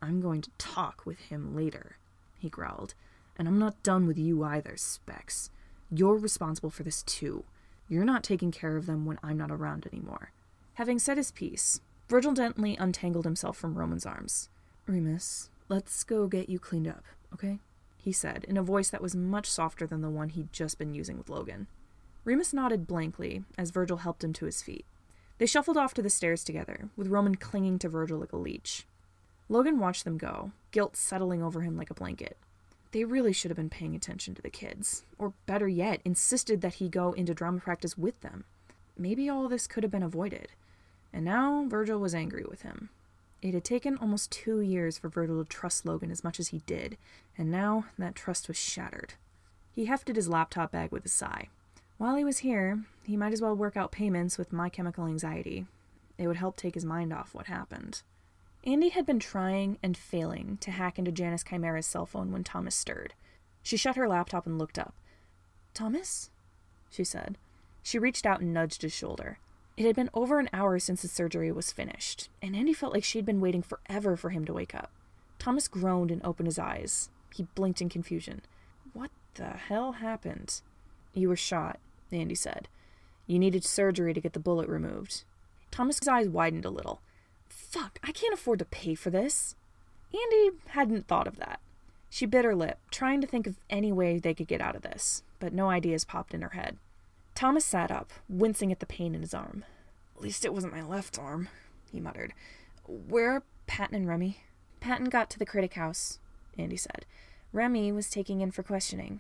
I'm going to talk with him later, he growled. And I'm not done with you either, Specs. You're responsible for this too. You're not taking care of them when I'm not around anymore. Having said his piece, Virgil gently untangled himself from Roman's arms. Remus, let's go get you cleaned up, okay? He said, in a voice that was much softer than the one he'd just been using with Logan. Remus nodded blankly as Virgil helped him to his feet. They shuffled off to the stairs together, with Roman clinging to Virgil like a leech. Logan watched them go, guilt settling over him like a blanket. They really should have been paying attention to the kids, or better yet, insisted that he go into drama practice with them. Maybe all this could have been avoided. And now Virgil was angry with him. It had taken almost 2 years for Virgil to trust Logan as much as he did, and now that trust was shattered. He hefted his laptop bag with a sigh. While he was here, he might as well work out payments with My Chemical Anxiety. It would help take his mind off what happened. Andy had been trying and failing to hack into Janice Chimera's cell phone when Thomas stirred. She shut her laptop and looked up. Thomas? She said. She reached out and nudged his shoulder. It had been over an hour since the surgery was finished, and Andy felt like she'd been waiting forever for him to wake up. Thomas groaned and opened his eyes. He blinked in confusion. What the hell happened? You were shot, Andy said. You needed surgery to get the bullet removed. Thomas's eyes widened a little. Fuck, I can't afford to pay for this. Andy hadn't thought of that. She bit her lip, trying to think of any way they could get out of this, but no ideas popped in her head. Thomas sat up, wincing at the pain in his arm. At least it wasn't my left arm, he muttered. Where are Patton and Remy? Patton got to the critic house, Andy said. Remy was taking in for questioning.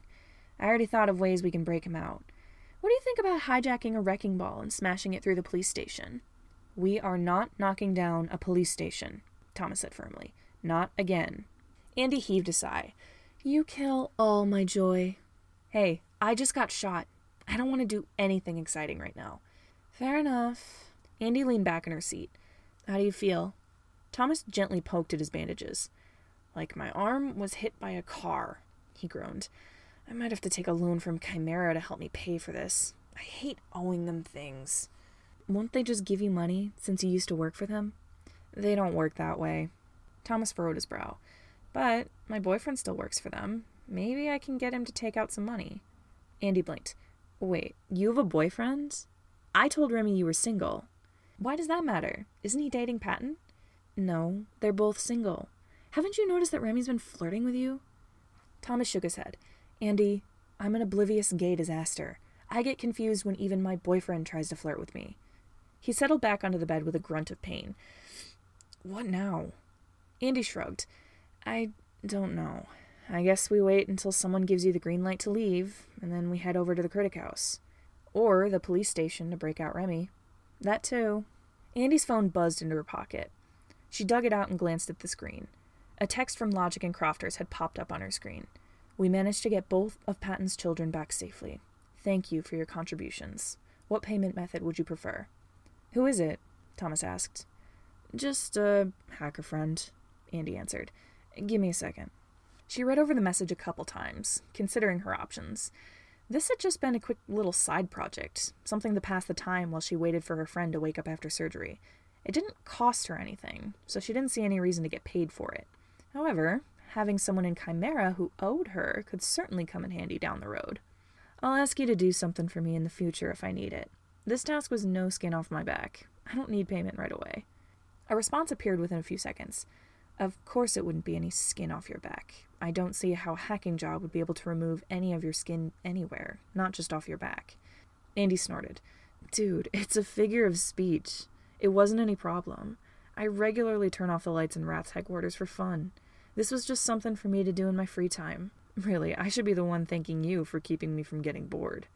I already thought of ways we can break him out. What do you think about hijacking a wrecking ball and smashing it through the police station? We are not knocking down a police station, Thomas said firmly. Not again. Andy heaved a sigh. You kill all my joy. Hey, I just got shot. I don't want to do anything exciting right now. Fair enough. Andy leaned back in her seat. How do you feel? Thomas gently poked at his bandages. Like my arm was hit by a car, he groaned. I might have to take a loan from Chimera to help me pay for this. I hate owing them things. Won't they just give you money since you used to work for them? They don't work that way. Thomas furrowed his brow. But my boyfriend still works for them. Maybe I can get him to take out some money. Andy blinked. Wait, you have a boyfriend? I told Remy you were single. Why does that matter? Isn't he dating Patton? No, they're both single. Haven't you noticed that Remy's been flirting with you? Thomas shook his head. Andy, I'm an oblivious gay disaster. I get confused when even my boyfriend tries to flirt with me. He settled back onto the bed with a grunt of pain. What now? Andy shrugged. I don't know. I guess we wait until someone gives you the green light to leave, and then we head over to the Critic House. Or the police station to break out Remy. That too. Andy's phone buzzed into her pocket. She dug it out and glanced at the screen. A text from Logic and Crofters had popped up on her screen. We managed to get both of Patton's children back safely. Thank you for your contributions. What payment method would you prefer? Who is it? Thomas asked. Just a hacker friend, Andy answered. Give me a second. She read over the message a couple times, considering her options. This had just been a quick little side project, something to pass the time while she waited for her friend to wake up after surgery. It didn't cost her anything, so she didn't see any reason to get paid for it. However, having someone in Chimera who owed her could certainly come in handy down the road. I'll ask you to do something for me in the future if I need it. This task was no skin off my back. I don't need payment right away. A response appeared within a few seconds. Of course it wouldn't be any skin off your back. I don't see how a hacking job would be able to remove any of your skin anywhere, not just off your back. Andy snorted. Dude, it's a figure of speech. It wasn't any problem. I regularly turn off the lights in Rat's headquarters for fun. This was just something for me to do in my free time. Really, I should be the one thanking you for keeping me from getting bored.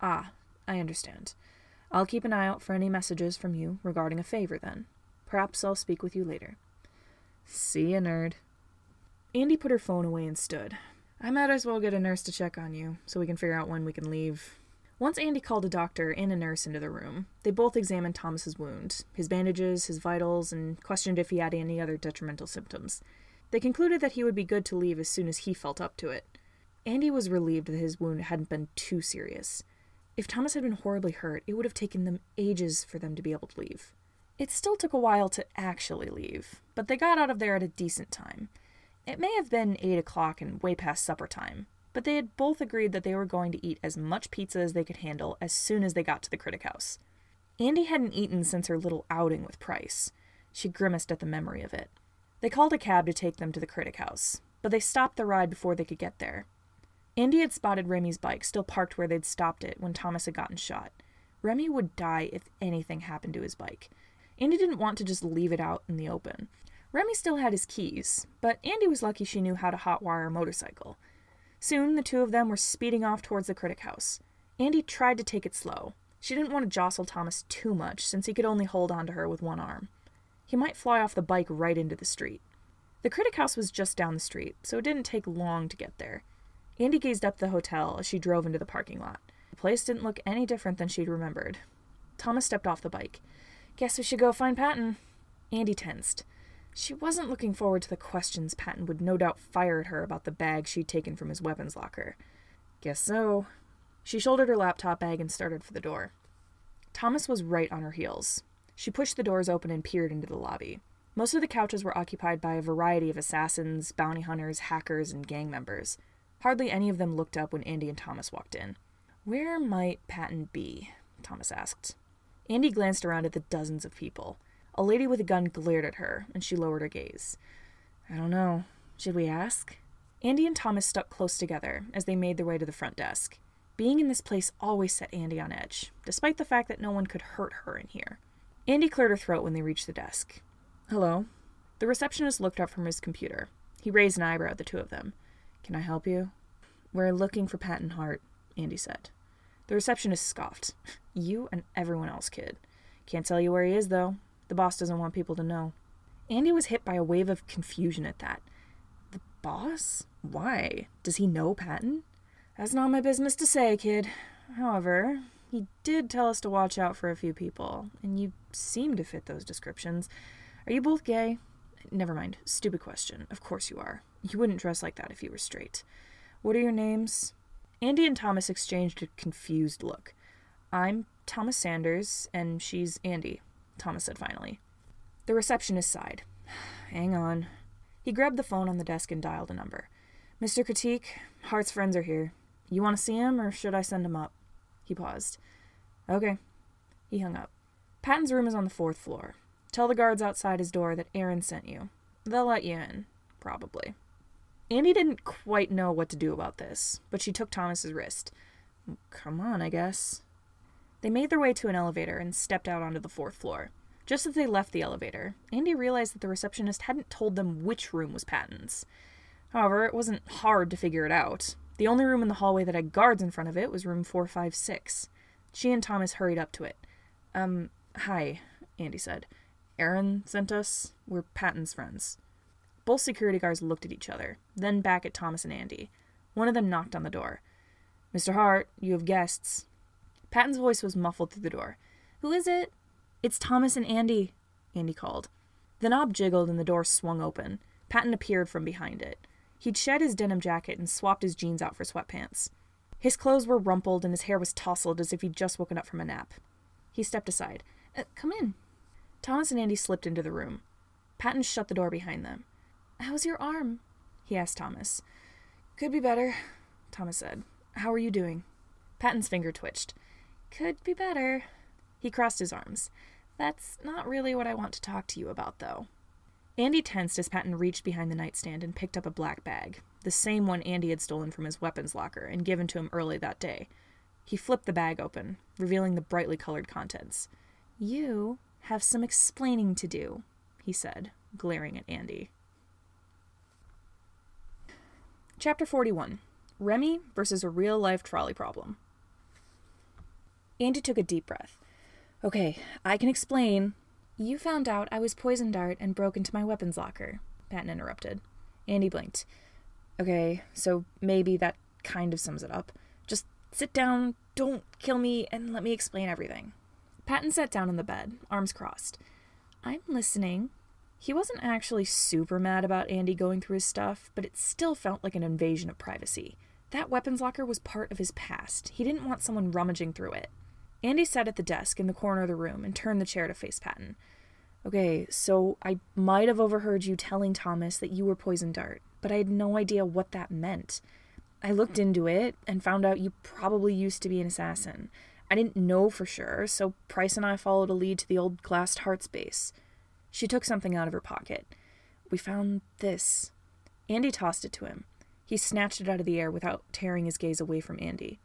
Ah, I understand. I'll keep an eye out for any messages from you regarding a favor then. Perhaps I'll speak with you later. See ya, nerd. Andy put her phone away and stood. I might as well get a nurse to check on you, so we can figure out when we can leave. Once Andy called a doctor and a nurse into the room, they both examined Thomas's wound, his bandages, his vitals, and questioned if he had any other detrimental symptoms. They concluded that he would be good to leave as soon as he felt up to it. Andy was relieved that his wound hadn't been too serious. If Thomas had been horribly hurt, it would have taken them ages for them to be able to leave. It still took a while to actually leave, but they got out of there at a decent time. It may have been 8 o'clock and way past supper time, but they had both agreed that they were going to eat as much pizza as they could handle as soon as they got to the Critic House. Andy hadn't eaten since her little outing with Price. She grimaced at the memory of it. They called a cab to take them to the Critic House, but they stopped the ride before they could get there. Andy had spotted Remy's bike still parked where they'd stopped it when Thomas had gotten shot. Remy would die if anything happened to his bike. Andy didn't want to just leave it out in the open. Remy still had his keys, but Andy was lucky she knew how to hotwire a motorcycle. Soon, the two of them were speeding off towards the Critic House. Andy tried to take it slow. She didn't want to jostle Thomas too much, since he could only hold onto her with one arm. He might fly off the bike right into the street. The Critic House was just down the street, so it didn't take long to get there. Andy gazed up the hotel as she drove into the parking lot. The place didn't look any different than she'd remembered. Thomas stepped off the bike. Guess we should go find Patton. Andy tensed. She wasn't looking forward to the questions Patton would no doubt fire at her about the bag she'd taken from his weapons locker. Guess so. She shouldered her laptop bag and started for the door. Thomas was right on her heels. She pushed the doors open and peered into the lobby. Most of the couches were occupied by a variety of assassins, bounty hunters, hackers, and gang members. Hardly any of them looked up when Andy and Thomas walked in. Where might Patton be? Thomas asked. Andy glanced around at the dozens of people. A lady with a gun glared at her, and she lowered her gaze. I don't know. Should we ask? Andy and Thomas stuck close together as they made their way to the front desk. Being in this place always set Andy on edge, despite the fact that no one could hurt her in here. Andy cleared her throat when they reached the desk. Hello? The receptionist looked up from his computer. He raised an eyebrow at the two of them. Can I help you? We're looking for Patton Hart, Andy said. The receptionist scoffed. You and everyone else, kid. Can't tell you where he is, though. The boss doesn't want people to know. Andy was hit by a wave of confusion at that. The boss? Why? Does he know Patton? That's not my business to say, kid. However, he did tell us to watch out for a few people, and you seem to fit those descriptions. Are you both gay? Never mind. Stupid question. Of course you are. You wouldn't dress like that if you were straight. What are your names? Andy and Thomas exchanged a confused look. I'm Thomas Sanders, and she's Andy, Thomas said finally. The receptionist sighed. Hang on. He grabbed the phone on the desk and dialed a number. Mr. Critique, Hart's friends are here. You want to see him, or should I send him up? He paused. Okay. He hung up. Patton's room is on the 4th floor. Tell the guards outside his door that Aaron sent you. They'll let you in, probably. Andy didn't quite know what to do about this, but she took Thomas's wrist. Come on, I guess. They made their way to an elevator and stepped out onto the 4th floor. Just as they left the elevator, Andy realized that the receptionist hadn't told them which room was Patton's. However, it wasn't hard to figure it out. The only room in the hallway that had guards in front of it was room 456. She and Thomas hurried up to it. Hi, Andy said. Aaron sent us. We're Patton's friends. Both security guards looked at each other, then back at Thomas and Andy. One of them knocked on the door. Mr. Hart, you have guests. Patton's voice was muffled through the door. Who is it? It's Thomas and Andy, Andy called. The knob jiggled and the door swung open. Patton appeared from behind it. He'd shed his denim jacket and swapped his jeans out for sweatpants. His clothes were rumpled and his hair was tousled as if he'd just woken up from a nap. He stepped aside. Come in. Thomas and Andy slipped into the room. Patton shut the door behind them. How's your arm? He asked Thomas. Could be better, Thomas said. How are you doing? Patton's finger twitched. Could be better. He crossed his arms. That's not really what I want to talk to you about, though. Andy tensed as Patton reached behind the nightstand and picked up a black bag, the same one Andy had stolen from his weapons locker and given to him early that day. He flipped the bag open, revealing the brightly colored contents. You have some explaining to do, he said, glaring at Andy. Chapter 41. Remy versus a real-life trolley problem. Andy took a deep breath. Okay, I can explain. You found out I was poison dart and broke into my weapons locker, Patton interrupted. Andy blinked. Okay, so maybe that kind of sums it up. Just sit down, don't kill me, and let me explain everything. Patton sat down on the bed, arms crossed. I'm listening. He wasn't actually super mad about Andy going through his stuff, but it still felt like an invasion of privacy. That weapons locker was part of his past. He didn't want someone rummaging through it. Andy sat at the desk in the corner of the room and turned the chair to face Patton. Okay, so I might have overheard you telling Thomas that you were poison dart, but I had no idea what that meant. I looked into it and found out you probably used to be an assassin. I didn't know for sure, so Price and I followed a lead to the old glass Tarts base. She took something out of her pocket. We found this. Andy tossed it to him. He snatched it out of the air without tearing his gaze away from Andy.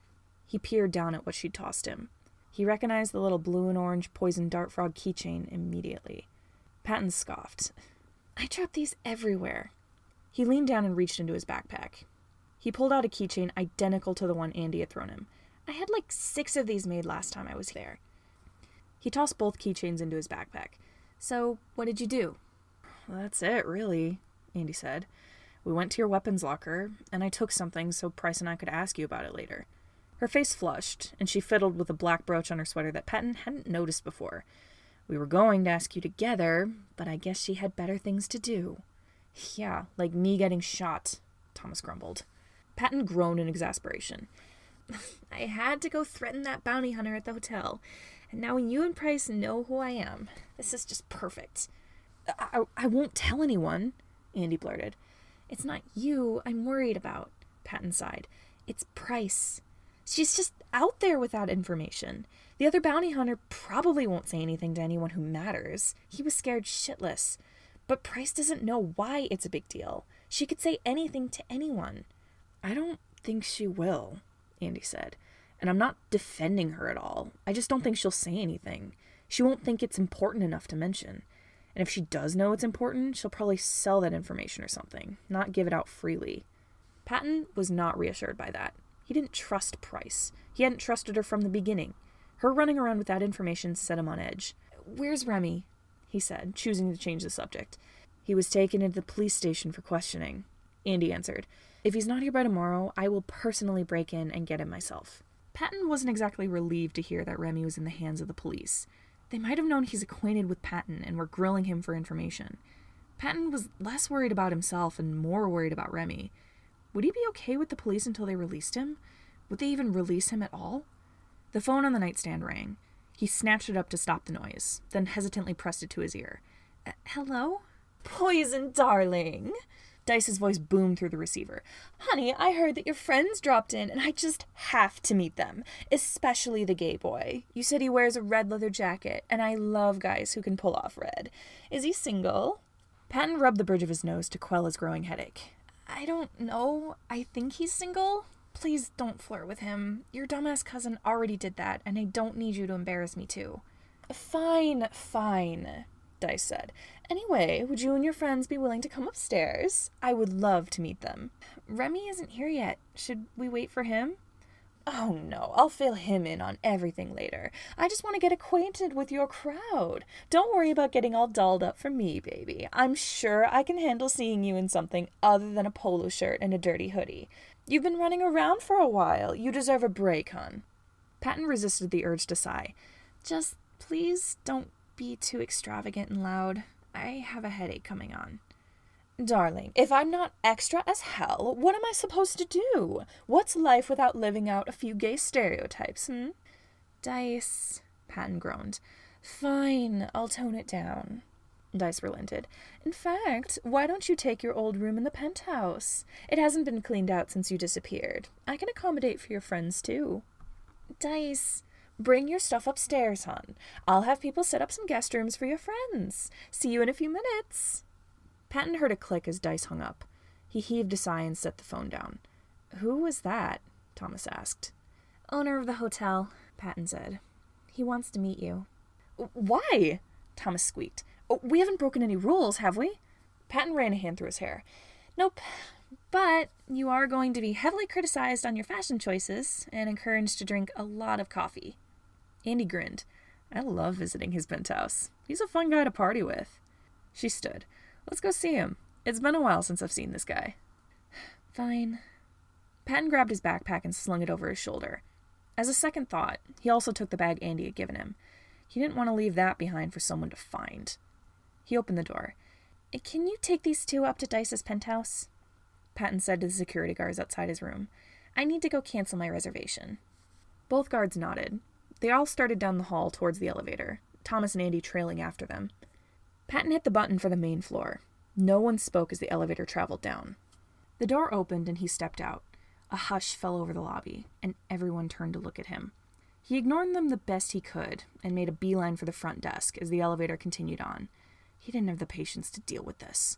He peered down at what she'd tossed him. He recognized the little blue and orange poison dart frog keychain immediately. Patton scoffed. I drop these everywhere. He leaned down and reached into his backpack. He pulled out a keychain identical to the one Andy had thrown him. I had like 6 of these made last time I was there. He tossed both keychains into his backpack. So, what did you do? Well, that's it, really, Andy said. We went to your weapons locker, and I took something so Price and I could ask you about it later. Her face flushed, and she fiddled with a black brooch on her sweater that Patton hadn't noticed before. We were going to ask you together, but I guess she had better things to do. Yeah, like me getting shot, Thomas grumbled. Patton groaned in exasperation. I had to go threaten that bounty hunter at the hotel, and now you and Price know who I am. This is just perfect. I won't tell anyone, Andy blurted. It's not you I'm worried about, Patton sighed. It's Price. She's just out there with that information. The other bounty hunter probably won't say anything to anyone who matters. He was scared shitless. But Price doesn't know why it's a big deal. She could say anything to anyone. I don't think she will, Andy said. And I'm not defending her at all. I just don't think she'll say anything. She won't think it's important enough to mention. And if she does know it's important, she'll probably sell that information or something, not give it out freely. Patton was not reassured by that. He didn't trust Price. He hadn't trusted her from the beginning. Her running around with that information set him on edge. Where's Remy? He said, choosing to change the subject. He was taken into the police station for questioning. Andy answered. If he's not here by tomorrow, I will personally break in and get him myself. Patton wasn't exactly relieved to hear that Remy was in the hands of the police. They might have known he's acquainted with Patton and were grilling him for information. Patton was less worried about himself and more worried about Remy. Would he be okay with the police until they released him? Would they even release him at all? The phone on the nightstand rang. He snatched it up to stop the noise, then hesitantly pressed it to his ear. Hello? Poison darling! Dice's voice boomed through the receiver. "Honey, I heard that your friends dropped in, and I just have to meet them, especially the gay boy. You said he wears a red leather jacket, and I love guys who can pull off red. Is he single?" Patton rubbed the bridge of his nose to quell his growing headache. "I don't know. I think he's single. Please don't flirt with him. Your dumbass cousin already did that, and I don't need you to embarrass me too." Fine, Dice said. "Anyway, would you and your friends be willing to come upstairs? I would love to meet them." "Remy isn't here yet. Should we wait for him?" "Oh no, I'll fill him in on everything later. I just want to get acquainted with your crowd. Don't worry about getting all dolled up for me, baby. I'm sure I can handle seeing you in something other than a polo shirt and a dirty hoodie. You've been running around for a while. You deserve a break, hon." Patton resisted the urge to sigh. "Just please don't be too extravagant and loud. I have a headache coming on." "Darling, if I'm not extra as hell, what am I supposed to do? What's life without living out a few gay stereotypes, Dice," Patton groaned. "Fine, I'll tone it down." Dice relented. "In fact, why don't you take your old room in the penthouse? It hasn't been cleaned out since you disappeared. I can accommodate for your friends, too." "Dice, bring your stuff upstairs, hon. I'll have people set up some guest rooms for your friends. See you in a few minutes." Patton heard a click as Dice hung up. He heaved a sigh and set the phone down. "Who was that?" Thomas asked. "Owner of the hotel," Patton said. "He wants to meet you." "Why?" Thomas squeaked. "We haven't broken any rules, have we?" Patton ran a hand through his hair. "Nope. But you are going to be heavily criticized on your fashion choices and encouraged to drink a lot of coffee." Andy grinned. "I love visiting his penthouse. He's a fun guy to party with." She stood. "Let's go see him. It's been a while since I've seen this guy." "Fine." Patton grabbed his backpack and slung it over his shoulder. As a second thought, he also took the bag Andy had given him. He didn't want to leave that behind for someone to find. He opened the door. "Can you take these two up to Dice's penthouse?" Patton said to the security guards outside his room. "I need to go cancel my reservation." Both guards nodded. They all started down the hall towards the elevator, Thomas and Andy trailing after them. Patton hit the button for the main floor. No one spoke as the elevator traveled down. The door opened and he stepped out. A hush fell over the lobby, and everyone turned to look at him. He ignored them the best he could and made a beeline for the front desk as the elevator continued on. He didn't have the patience to deal with this.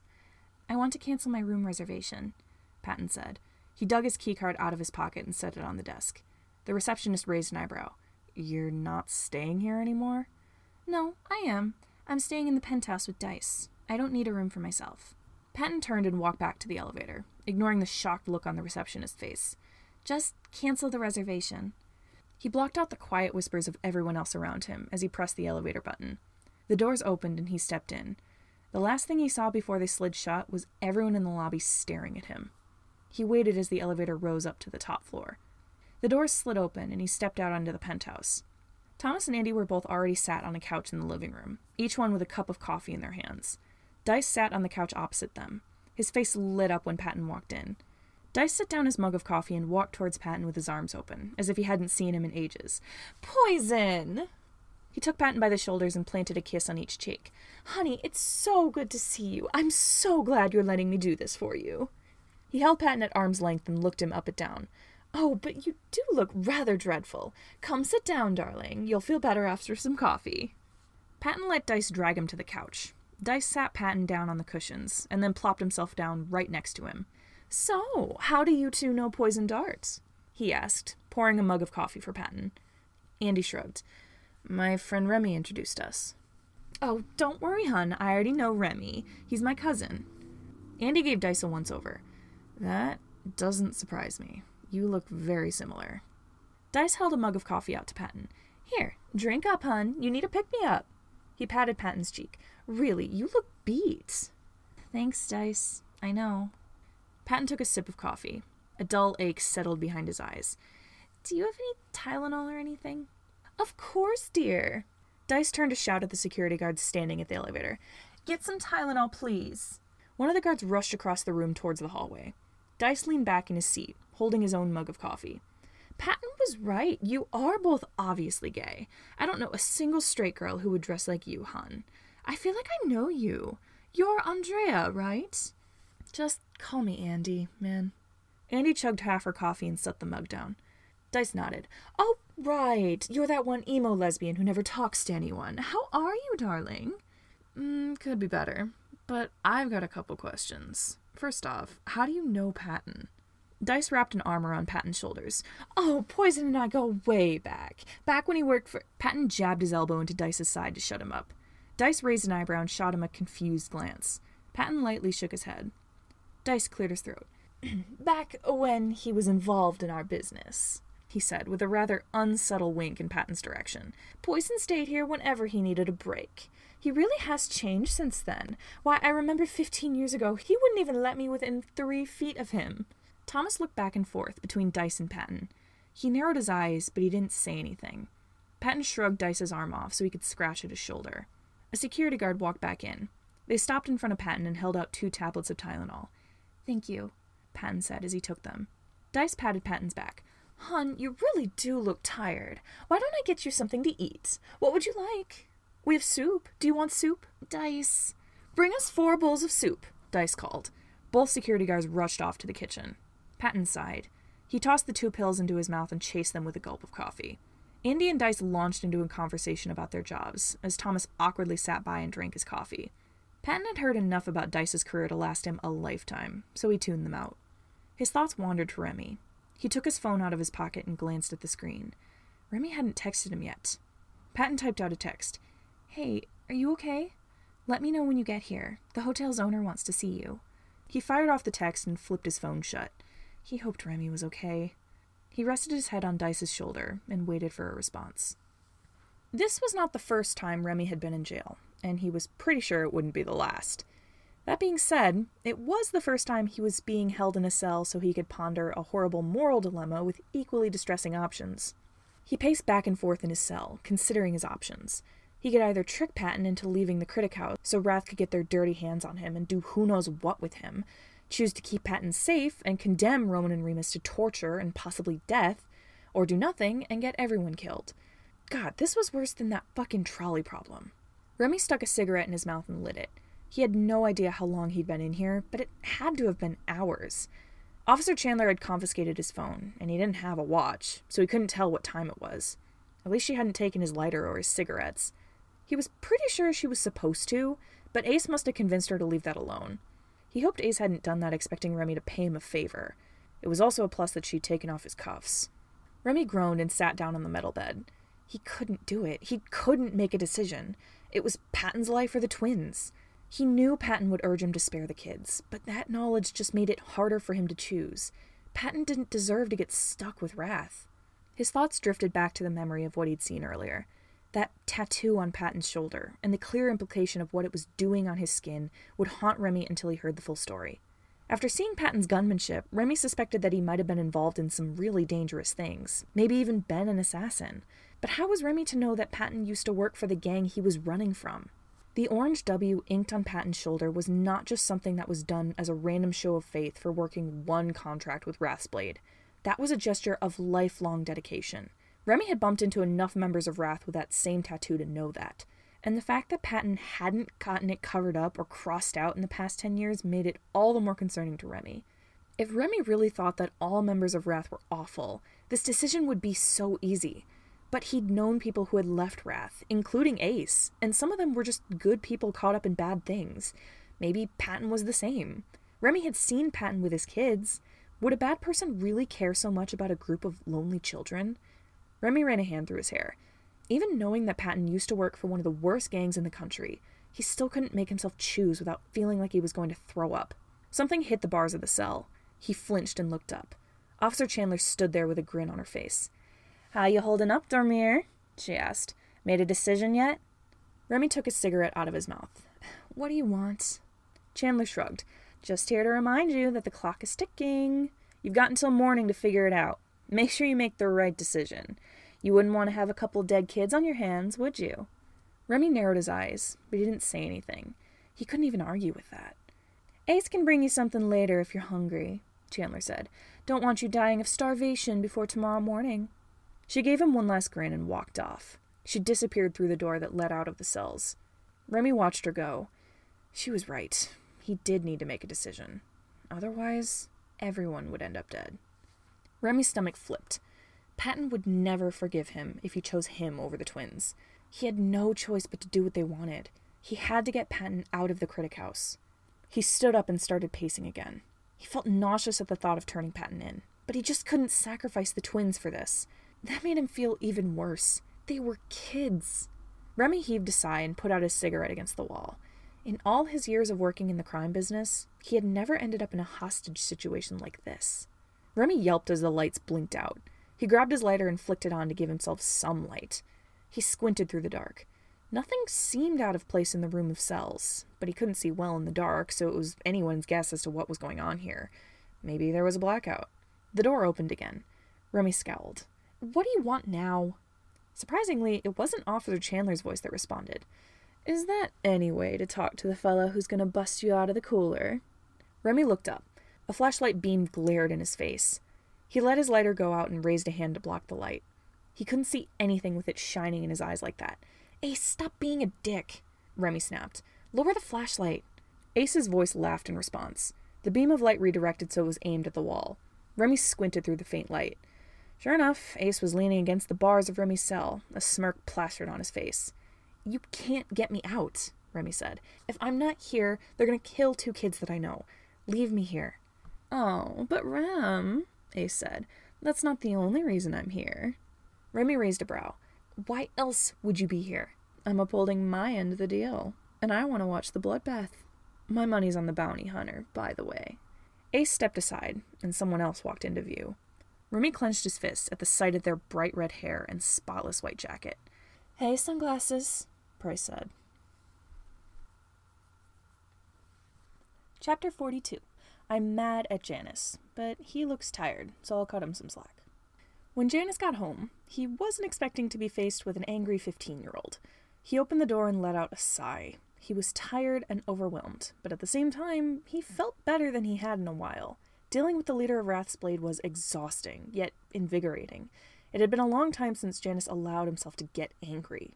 "I want to cancel my room reservation," Patton said. He dug his keycard out of his pocket and set it on the desk. The receptionist raised an eyebrow. "You're not staying here anymore?" "No, I am. I'm staying in the penthouse with Dice. I don't need a room for myself." Patton turned and walked back to the elevator, ignoring the shocked look on the receptionist's face. "Just cancel the reservation." He blocked out the quiet whispers of everyone else around him as he pressed the elevator button. The doors opened and he stepped in. The last thing he saw before they slid shut was everyone in the lobby staring at him. He waited as the elevator rose up to the top floor. The doors slid open and he stepped out onto the penthouse. Thomas and Andy were both already sat on a couch in the living room, each one with a cup of coffee in their hands. Dice sat on the couch opposite them. His face lit up when Patton walked in. Dice set down his mug of coffee and walked towards Patton with his arms open, as if he hadn't seen him in ages. "Poison!" He took Patton by the shoulders and planted a kiss on each cheek. "Honey, it's so good to see you. I'm so glad you're letting me do this for you." He held Patton at arm's length and looked him up and down. "Oh, but you do look rather dreadful. Come sit down, darling. You'll feel better after some coffee." Patton let Dice drag him to the couch. Dice sat Patton down on the cushions, and then plopped himself down right next to him. "So, how do you two know poison darts?" he asked, pouring a mug of coffee for Patton. Andy shrugged. "My friend Remy introduced us." "Oh, don't worry, hun. I already know Remy. He's my cousin." Andy gave Dice a once-over. "That doesn't surprise me. You look very similar." Dice held a mug of coffee out to Patton. "Here, drink up, hun. You need a pick-me-up." He patted Patton's cheek. "Really, you look beat." "Thanks, Dice. I know." Patton took a sip of coffee. A dull ache settled behind his eyes. "Do you have any Tylenol or anything?" "Of course, dear." Dice turned to shout at the security guards standing at the elevator. "Get some Tylenol, please." One of the guards rushed across the room towards the hallway. Dice leaned back in his seat, holding his own mug of coffee. "Patton was right. You are both obviously gay. I don't know a single straight girl who would dress like you, hun. I feel like I know you. You're Andrea, right?" Just call me Andy, man. Andy chugged half her coffee and set the mug down. Dice nodded. Oh, right. You're that one emo lesbian who never talks to anyone. How are you, darling? Could be better. But I've got a couple questions. First off, how do you know Patton? Dice wrapped an arm around Patton's shoulders. Oh, Poison and I go way back. Back when he worked for... Patton jabbed his elbow into Dice's side to shut him up. Dice raised an eyebrow and shot him a confused glance. Patton lightly shook his head. Dice cleared his throat. Back when he was involved in our business, he said, with a rather unsubtle wink in Patton's direction. Poison stayed here whenever he needed a break. He really has changed since then. Why, I remember 15 years ago, he wouldn't even let me within 3 feet of him. Thomas looked back and forth between Dice and Patton. He narrowed his eyes, but he didn't say anything. Patton shrugged Dice's arm off so he could scratch at his shoulder. A security guard walked back in. They stopped in front of Patton and held out 2 tablets of Tylenol. Thank you, Patton said as he took them. Dice patted Patton's back. Hon, you really do look tired. Why don't I get you something to eat? What would you like? We have soup. Do you want soup? Dice. Bring us 4 bowls of soup, Dice called. Both security guards rushed off to the kitchen. Patton sighed. He tossed the 2 pills into his mouth and chased them with a gulp of coffee. Andy and Dice launched into a conversation about their jobs, as Thomas awkwardly sat by and drank his coffee. Patton had heard enough about Dice's career to last him a lifetime, so he tuned them out. His thoughts wandered to Remy. He took his phone out of his pocket and glanced at the screen. Remy hadn't texted him yet. Patton typed out a text. Hey, are you okay? Let me know when you get here. The hotel's owner wants to see you. He fired off the text and flipped his phone shut. He hoped Remy was okay. He rested his head on Dice's shoulder and waited for a response. This was not the first time Remy had been in jail, and he was pretty sure it wouldn't be the last. That being said, it was the first time he was being held in a cell so he could ponder a horrible moral dilemma with equally distressing options. He paced back and forth in his cell, considering his options. He could either trick Patton into leaving the Critic House so Wrath could get their dirty hands on him and do who knows what with him, choose to keep Patton safe and condemn Roman and Remus to torture and possibly death, or do nothing and get everyone killed. God, this was worse than that fucking trolley problem. Remy stuck a cigarette in his mouth and lit it. He had no idea how long he'd been in here, but it had to have been hours. Officer Chandler had confiscated his phone, and he didn't have a watch, so he couldn't tell what time it was. At least she hadn't taken his lighter or his cigarettes. He was pretty sure she was supposed to, but Ace must have convinced her to leave that alone. He hoped Ace hadn't done that expecting Remy to pay him a favor. It was also a plus that she'd taken off his cuffs. Remy groaned and sat down on the metal bed. He couldn't do it. He couldn't make a decision. It was Patton's life or the twins'. He knew Patton would urge him to spare the kids, but that knowledge just made it harder for him to choose. Patton didn't deserve to get stuck with Wrath. His thoughts drifted back to the memory of what he'd seen earlier. That tattoo on Patton's shoulder, and the clear implication of what it was doing on his skin, would haunt Remy until he heard the full story. After seeing Patton's gunmanship, Remy suspected that he might have been involved in some really dangerous things, maybe even been an assassin. But how was Remy to know that Patton used to work for the gang he was running from? The orange W inked on Patton's shoulder was not just something that was done as a random show of faith for working one contract with Wrath's Blade. That was a gesture of lifelong dedication. Remy had bumped into enough members of Wrath with that same tattoo to know that. And the fact that Patton hadn't gotten it covered up or crossed out in the past 10 years made it all the more concerning to Remy. If Remy really thought that all members of Wrath were awful, this decision would be so easy. But he'd known people who had left Wrath, including Ace, and some of them were just good people caught up in bad things. Maybe Patton was the same. Remy had seen Patton with his kids. Would a bad person really care so much about a group of lonely children? Remy ran a hand through his hair. Even knowing that Patton used to work for one of the worst gangs in the country, he still couldn't make himself choose without feeling like he was going to throw up. Something hit the bars of the cell. He flinched and looked up. Officer Chandler stood there with a grin on her face. "How you holding up, Dormier?" she asked. "Made a decision yet?" Remy took his cigarette out of his mouth. "What do you want?" Chandler shrugged. "Just here to remind you that the clock is ticking. You've got until morning to figure it out. Make sure you make the right decision. You wouldn't want to have a couple dead kids on your hands, would you?" Remy narrowed his eyes, but he didn't say anything. He couldn't even argue with that. "Ace can bring you something later if you're hungry," Chandler said. "Don't want you dying of starvation before tomorrow morning." She gave him one last grin and walked off. She disappeared through the door that led out of the cells. Remy watched her go. She was right. He did need to make a decision. Otherwise, everyone would end up dead. Remy's stomach flipped. Patton would never forgive him if he chose him over the twins. He had no choice but to do what they wanted. He had to get Patton out of the Critic House. He stood up and started pacing again. He felt nauseous at the thought of turning Patton in, but he just couldn't sacrifice the twins for this. That made him feel even worse. They were kids. Remy heaved a sigh and put out his cigarette against the wall. In all his years of working in the crime business, he had never ended up in a hostage situation like this. Remy yelped as the lights blinked out. He grabbed his lighter and flicked it on to give himself some light. He squinted through the dark. Nothing seemed out of place in the room of cells, but he couldn't see well in the dark, so it was anyone's guess as to what was going on here. Maybe there was a blackout. The door opened again. Remy scowled. "What do you want now?" Surprisingly, it wasn't Officer Chandler's voice that responded. "Is that any way to talk to the fella who's gonna bust you out of the cooler?" Remy looked up. A flashlight beam glared in his face. He let his lighter go out and raised a hand to block the light. He couldn't see anything with it shining in his eyes like that. "Ace, stop being a dick," Remy snapped. "Lower the flashlight." Ace's voice laughed in response. The beam of light redirected so it was aimed at the wall. Remy squinted through the faint light. Sure enough, Ace was leaning against the bars of Remy's cell, a smirk plastered on his face. "You can't get me out," Remy said. "If I'm not here, they're gonna kill 2 kids that I know. Leave me here." "Oh, but Rem," Ace said, "that's not the only reason I'm here." Remy raised a brow. "Why else would you be here?" "I'm upholding my end of the deal, and I want to watch the bloodbath. My money's on the bounty hunter, by the way." Ace stepped aside, and someone else walked into view. Remy clenched his fist at the sight of their bright red hair and spotless white jacket. "Hey, sunglasses," Price said. Chapter 42. I'm mad at Janus, but he looks tired, so I'll cut him some slack. When Janus got home, he wasn't expecting to be faced with an angry 15-year-old. He opened the door and let out a sigh. He was tired and overwhelmed, but at the same time, he felt better than he had in a while. Dealing with the leader of Wrath's Blade was exhausting, yet invigorating. It had been a long time since Janus allowed himself to get angry.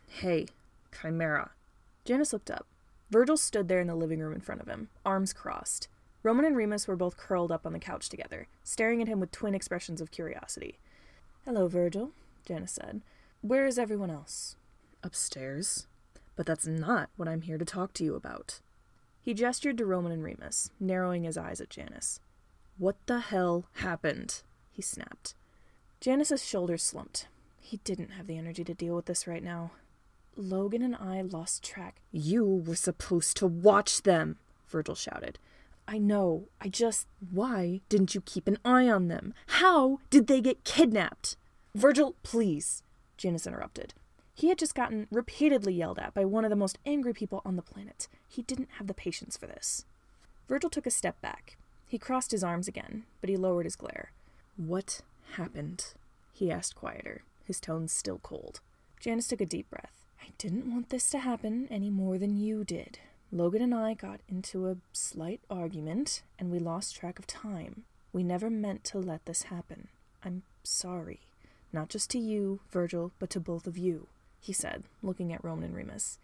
"Hey, Chimera." Janus looked up. Virgil stood there in the living room in front of him, arms crossed. Roman and Remus were both curled up on the couch together, staring at him with twin expressions of curiosity. "Hello, Virgil," Janus said. "Where is everyone else?" "Upstairs. But that's not what I'm here to talk to you about." He gestured to Roman and Remus, narrowing his eyes at Janus. "What the hell happened?" he snapped. Janus's shoulders slumped. He didn't have the energy to deal with this right now. "Logan and I lost track." "You were supposed to watch them," Virgil shouted. "I know. Why didn't you keep an eye on them? How did they get kidnapped?" "Virgil, please," Janus interrupted. He had just gotten repeatedly yelled at by one of the most angry people on the planet. He didn't have the patience for this. Virgil took a step back. He crossed his arms again, but he lowered his glare. "What happened?" he asked quieter, his tone still cold. Janus took a deep breath. "I didn't want this to happen any more than you did. Logan and I got into a slight argument, and we lost track of time. We never meant to let this happen. I'm sorry. Not just to you, Virgil, but to both of you," he said, looking at Roman and Remus.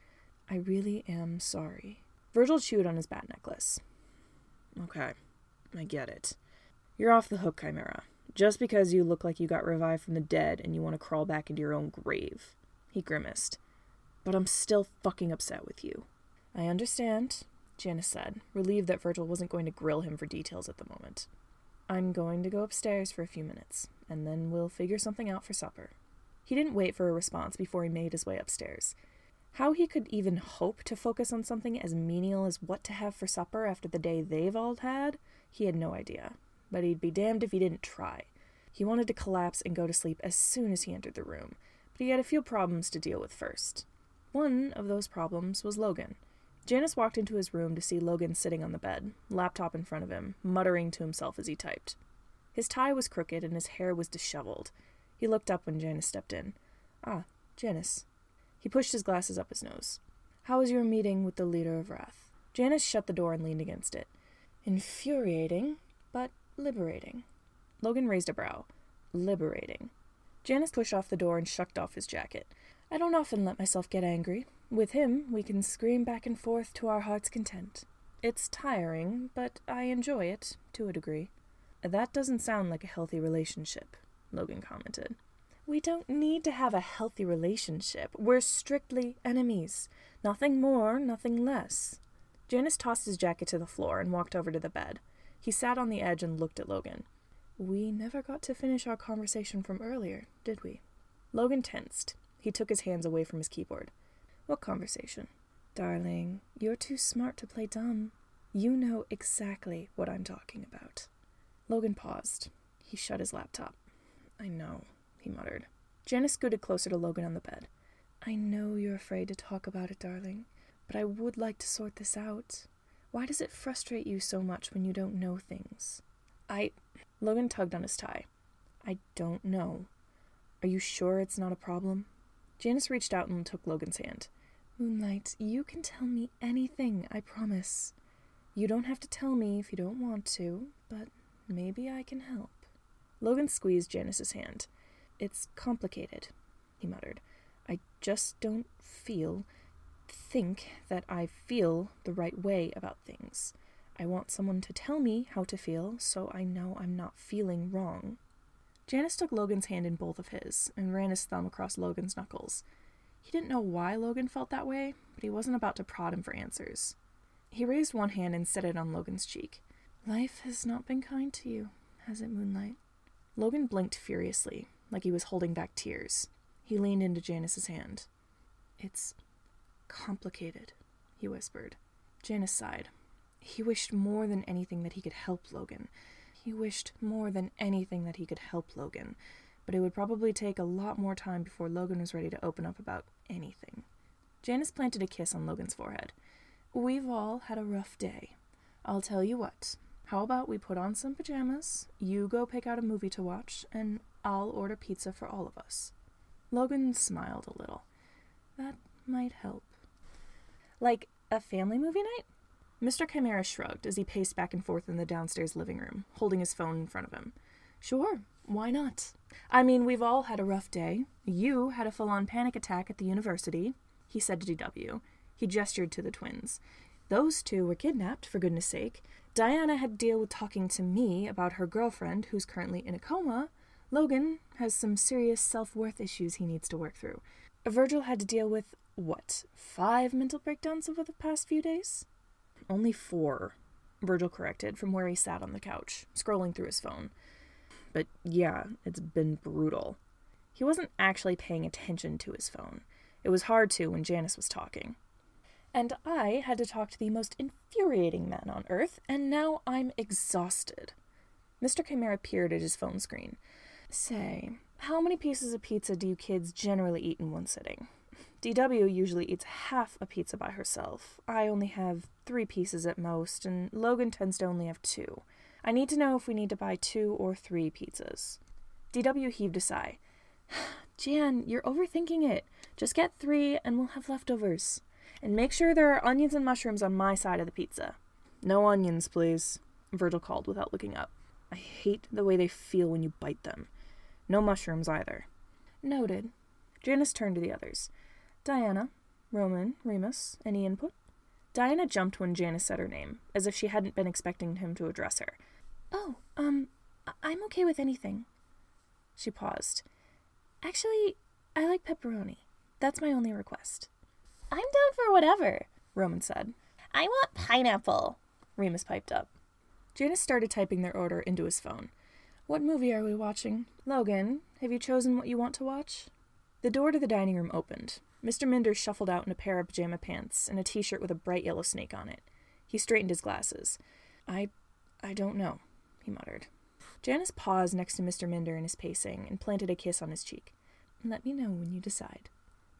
"I really am sorry." Virgil chewed on his bat necklace. "Okay, I get it. You're off the hook, Chimera. Just because you look like you got revived from the dead and you want to crawl back into your own grave." He grimaced. "But I'm still fucking upset with you." "I understand," Janus said, relieved that Virgil wasn't going to grill him for details at the moment. "I'm going to go upstairs for a few minutes, and then we'll figure something out for supper." He didn't wait for a response before he made his way upstairs. How he could even hope to focus on something as menial as what to have for supper after the day they've all had, he had no idea. But he'd be damned if he didn't try. He wanted to collapse and go to sleep as soon as he entered the room, but he had a few problems to deal with first. One of those problems was Logan. Janus walked into his room to see Logan sitting on the bed, laptop in front of him, muttering to himself as he typed. His tie was crooked and his hair was disheveled. He looked up when Janus stepped in. "Ah, Janus." He pushed his glasses up his nose. "How was your meeting with the leader of Wrath?" Janus shut the door and leaned against it. "Infuriating, but liberating." Logan raised a brow. "Liberating." Janus pushed off the door and shucked off his jacket. "I don't often let myself get angry. With him, we can scream back and forth to our heart's content." It's tiring, but I enjoy it, to a degree. That doesn't sound like a healthy relationship, Logan commented. We don't need to have a healthy relationship. We're strictly enemies. Nothing more, nothing less. Janus tossed his jacket to the floor and walked over to the bed. He sat on the edge and looked at Logan. We never got to finish our conversation from earlier, did we? Logan tensed. He took his hands away from his keyboard. What conversation? Darling, you're too smart to play dumb. You know exactly what I'm talking about. Logan paused. He shut his laptop. I know, he muttered. Janus scooted closer to Logan on the bed. I know you're afraid to talk about it, darling, but I would like to sort this out. Why does it frustrate you so much when you don't know things? Logan tugged on his tie. I don't know. Are you sure it's not a problem? Janus reached out and took Logan's hand. Moonlight, you can tell me anything, I promise. You don't have to tell me if you don't want to, but maybe I can help. Logan squeezed Janus's hand. It's complicated, he muttered. I just don't think that I feel the right way about things. I want someone to tell me how to feel, so I know I'm not feeling wrong. Janus took Logan's hand in both of his and ran his thumb across Logan's knuckles. He didn't know why Logan felt that way, but he wasn't about to prod him for answers. He raised one hand and set it on Logan's cheek. Life has not been kind to you, has it, Moonlight? Logan blinked furiously, like he was holding back tears. He leaned into Janus's hand. It's complicated, he whispered. Janus sighed. He wished more than anything that he could help Logan. But it would probably take a lot more time before Logan was ready to open up about anything. Janus planted a kiss on Logan's forehead. We've all had a rough day. I'll tell you what. How about we put on some pajamas, you go pick out a movie to watch, and I'll order pizza for all of us. Logan smiled a little. That might help. Like a family movie night? Mr. Chimera shrugged as he paced back and forth in the downstairs living room, holding his phone in front of him. Sure, why not? I mean, we've all had a rough day. You had a full-on panic attack at the university, he said to DW. He gestured to the twins. Those two were kidnapped, for goodness sake. Diana had to deal with talking to me about her girlfriend, who's currently in a coma. Logan has some serious self-worth issues he needs to work through. Virgil had to deal with, 5 mental breakdowns over the past few days? Only 4, Virgil corrected from where he sat on the couch, scrolling through his phone. But yeah, it's been brutal. He wasn't actually paying attention to his phone. It was hard to when Janus was talking. And I had to talk to the most infuriating man on Earth, and now I'm exhausted. Mr. Chimera peered at his phone screen. Say, how many pieces of pizza do you kids generally eat in one sitting? DW usually eats half a pizza by herself. I only have 3 pieces at most, and Logan tends to only have 2. I need to know if we need to buy 2 or 3 pizzas. DW heaved a sigh. Jan, you're overthinking it. Just get 3 and we'll have leftovers. And make sure there are onions and mushrooms on my side of the pizza. No onions, please, Virgil called without looking up. I hate the way they feel when you bite them. No mushrooms either. Noted. Janus turned to the others. Diana, Roman, Remus, any input? Diana jumped when Janus said her name, as if she hadn't been expecting him to address her. Oh, I'm okay with anything. She paused. Actually, I like pepperoni. That's my only request. I'm down for whatever, Roman said. I want pineapple, Remus piped up. Janus started typing their order into his phone. What movie are we watching? Logan, have you chosen what you want to watch? The door to the dining room opened. Mr. Minder shuffled out in a pair of pajama pants and a t-shirt with a bright yellow snake on it. He straightened his glasses. I don't know, he muttered. Janus paused next to Mr. Minder in his pacing and planted a kiss on his cheek. Let me know when you decide.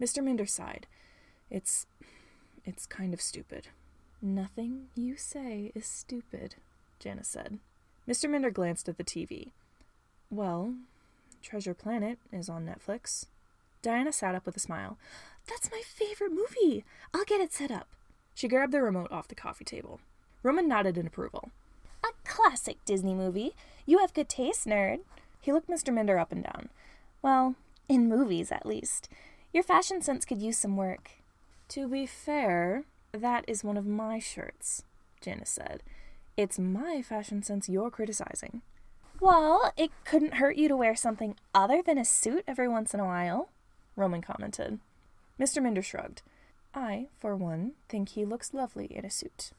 Mr. Minder sighed. It's kind of stupid. Nothing you say is stupid, Janus said. Mr. Minder glanced at the TV. Well, Treasure Planet is on Netflix. Diana sat up with a smile. That's my favorite movie. I'll get it set up. She grabbed the remote off the coffee table. Roman nodded in approval. A classic Disney movie. You have good taste, nerd. He looked Mr. Minder up and down. Well, in movies, at least. Your fashion sense could use some work. To be fair, that is one of my shirts. Janus said. It's my fashion sense you're criticizing. Well, it couldn't hurt you to wear something other than a suit every once in a while, Roman commented. Mr. Minder shrugged. I, for one, think he looks lovely in a suit.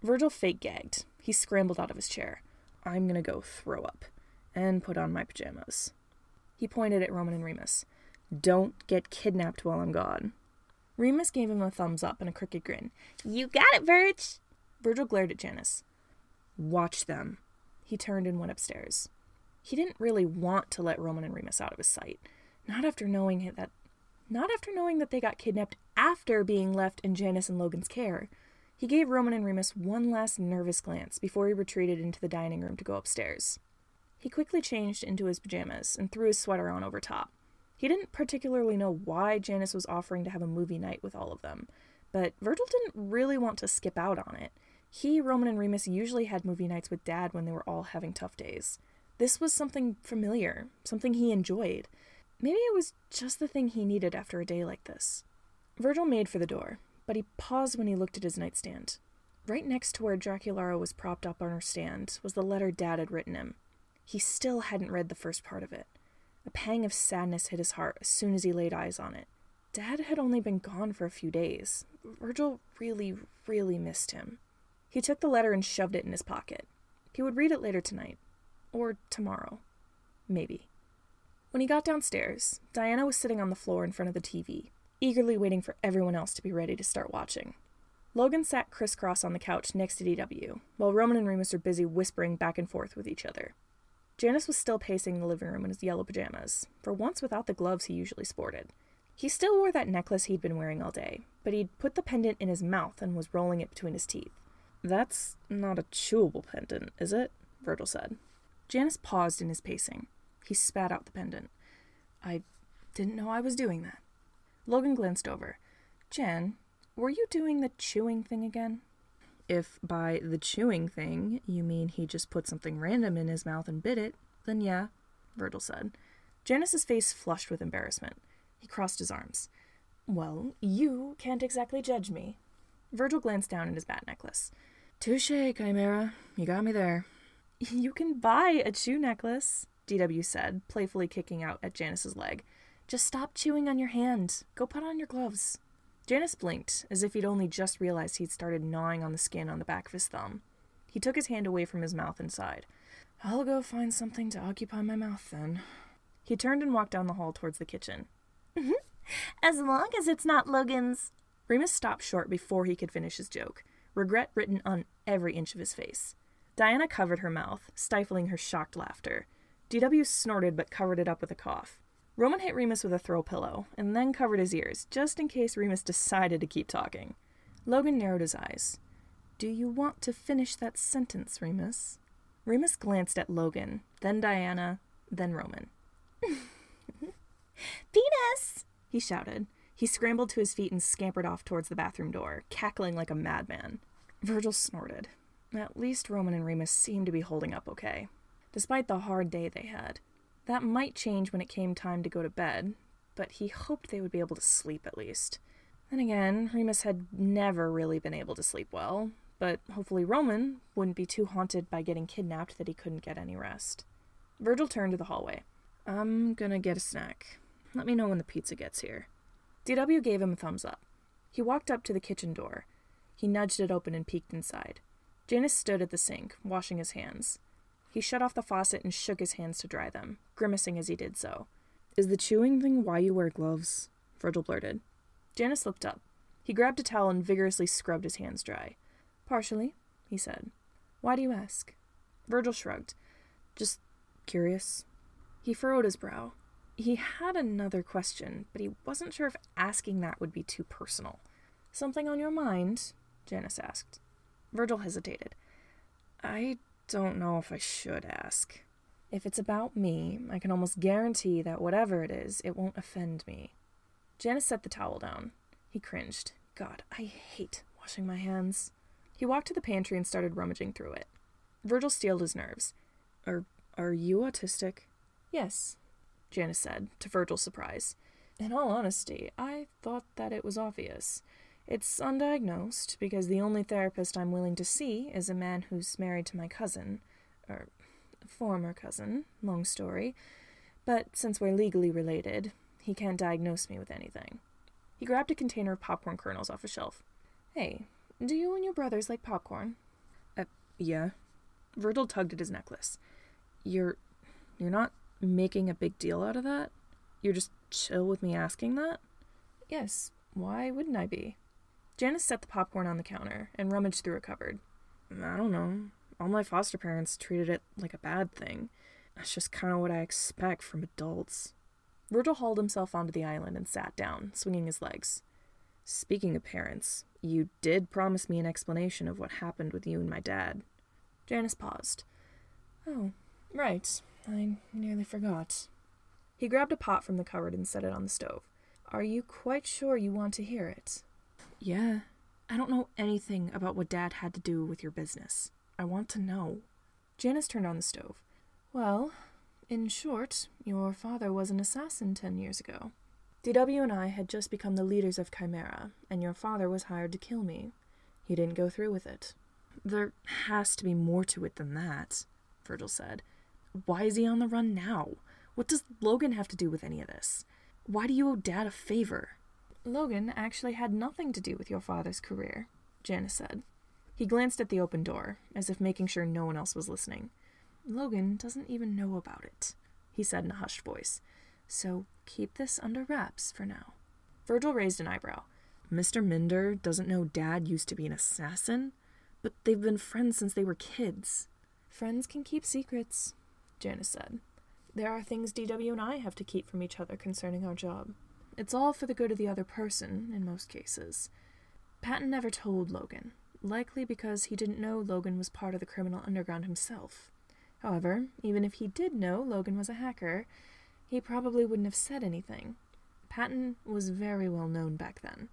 Virgil fake gagged. He scrambled out of his chair. I'm gonna go throw up. And put on my pajamas. He pointed at Roman and Remus. Don't get kidnapped while I'm gone. Remus gave him a thumbs up and a crooked grin. You got it, Virg! Virgil glared at Janus. Watch them. He turned and went upstairs. He didn't really want to let Roman and Remus out of his sight. Not after knowing that they got kidnapped after being left in Janus and Logan's care. He gave Roman and Remus one last nervous glance before he retreated into the dining room to go upstairs. He quickly changed into his pajamas and threw his sweater on over top. He didn't particularly know why Janus was offering to have a movie night with all of them, but Virgil didn't really want to skip out on it. He, Roman, and Remus usually had movie nights with Dad when they were all having tough days. This was something familiar, something he enjoyed. Maybe it was just the thing he needed after a day like this. Virgil made for the door, but he paused when he looked at his nightstand. Right next to where Draculara was propped up on her stand was the letter Dad had written him. He still hadn't read the first part of it. A pang of sadness hit his heart as soon as he laid eyes on it. Dad had only been gone for a few days. Virgil really, really missed him. He took the letter and shoved it in his pocket. He would read it later tonight. Or tomorrow. Maybe. When he got downstairs, Diana was sitting on the floor in front of the TV, eagerly waiting for everyone else to be ready to start watching. Logan sat crisscross on the couch next to DW, while Roman and Remus were busy whispering back and forth with each other. Janus was still pacing the living room in his yellow pajamas, for once without the gloves he usually sported. He still wore that necklace he'd been wearing all day, but he'd put the pendant in his mouth and was rolling it between his teeth. That's not a chewable pendant, is it? Virgil said. Janus paused in his pacing. He spat out the pendant. I didn't know I was doing that. Logan glanced over. Jan, were you doing the chewing thing again? If by the chewing thing you mean he just put something random in his mouth and bit it, then yeah, Virgil said. Janus's face flushed with embarrassment. He crossed his arms. Well, you can't exactly judge me. Virgil glanced down at his bat necklace. Touché, Chimera. You got me there. You can buy a chew necklace, DW said, playfully kicking out at Janus's leg. Just stop chewing on your hand. Go put on your gloves. Janus blinked, as if he'd only just realized he'd started gnawing on the skin on the back of his thumb. He took his hand away from his mouth and sighed. I'll go find something to occupy my mouth, then. He turned and walked down the hall towards the kitchen. As long as it's not Logan's. Remus stopped short before he could finish his joke, regret written on every inch of his face. Diana covered her mouth, stifling her shocked laughter. DW snorted but covered it up with a cough. Roman hit Remus with a throw pillow, and then covered his ears, just in case Remus decided to keep talking. Logan narrowed his eyes. Do you want to finish that sentence, Remus? Remus glanced at Logan, then Diana, then Roman. Venus! He shouted. He scrambled to his feet and scampered off towards the bathroom door, cackling like a madman. Virgil snorted. At least Roman and Remus seemed to be holding up okay, despite the hard day they had. That might change when it came time to go to bed, but he hoped they would be able to sleep at least. Then again, Remus had never really been able to sleep well, but hopefully Roman wouldn't be too haunted by getting kidnapped that he couldn't get any rest. Virgil turned to the hallway. I'm gonna get a snack. Let me know when the pizza gets here. DW gave him a thumbs up. He walked up to the kitchen door. He nudged it open and peeked inside. Janus stood at the sink, washing his hands. He shut off the faucet and shook his hands to dry them, grimacing as he did so. Is the chewing thing why you wear gloves? Virgil blurted. Janus looked up. He grabbed a towel and vigorously scrubbed his hands dry. Partially, he said. Why do you ask? Virgil shrugged. Just curious. He furrowed his brow. He had another question, but he wasn't sure if asking that would be too personal. Something on your mind? Janus asked. Virgil hesitated. I don't know if I should ask. If it's about me, I can almost guarantee that whatever it is, it won't offend me. Janus set the towel down. He cringed. God, I hate washing my hands. He walked to the pantry and started rummaging through it. Virgil steeled his nerves. Are you autistic? Yes, Janus said, to Virgil's surprise. In all honesty, I thought that it was obvious. It's undiagnosed because the only therapist I'm willing to see is a man who's married to my cousin, or former cousin, long story, but since we're legally related, he can't diagnose me with anything. He grabbed a container of popcorn kernels off a shelf. Hey, do you and your brothers like popcorn? Yeah. Virgil tugged at his necklace. You're not making a big deal out of that? You're just chill with me asking that? Yes, why wouldn't I be? Janus set the popcorn on the counter and rummaged through a cupboard. I don't know. All my foster parents treated it like a bad thing. That's just kind of what I expect from adults. Virgil hauled himself onto the island and sat down, swinging his legs. Speaking of parents, you did promise me an explanation of what happened with you and my dad. Janus paused. Oh, right. I nearly forgot. He grabbed a pot from the cupboard and set it on the stove. Are you quite sure you want to hear it? Yeah. I don't know anything about what Dad had to do with your business. I want to know. Janus turned on the stove. Well, in short, your father was an assassin 10 years ago. DW and I had just become the leaders of Chimera, and your father was hired to kill me. He didn't go through with it. There has to be more to it than that, Virgil said. Why is he on the run now? What does Logan have to do with any of this? Why do you owe Dad a favor? Logan actually had nothing to do with your father's career, Janus said. He glanced at the open door, as if making sure no one else was listening. Logan doesn't even know about it, he said in a hushed voice. So keep this under wraps for now. Virgil raised an eyebrow. Mr. Minder doesn't know Dad used to be an assassin? But they've been friends since they were kids. Friends can keep secrets, Janus said. There are things DW and I have to keep from each other concerning our job. It's all for the good of the other person, in most cases. Patton never told Logan, likely because he didn't know Logan was part of the criminal underground himself. However, even if he did know Logan was a hacker, he probably wouldn't have said anything. Patton was very well known back then.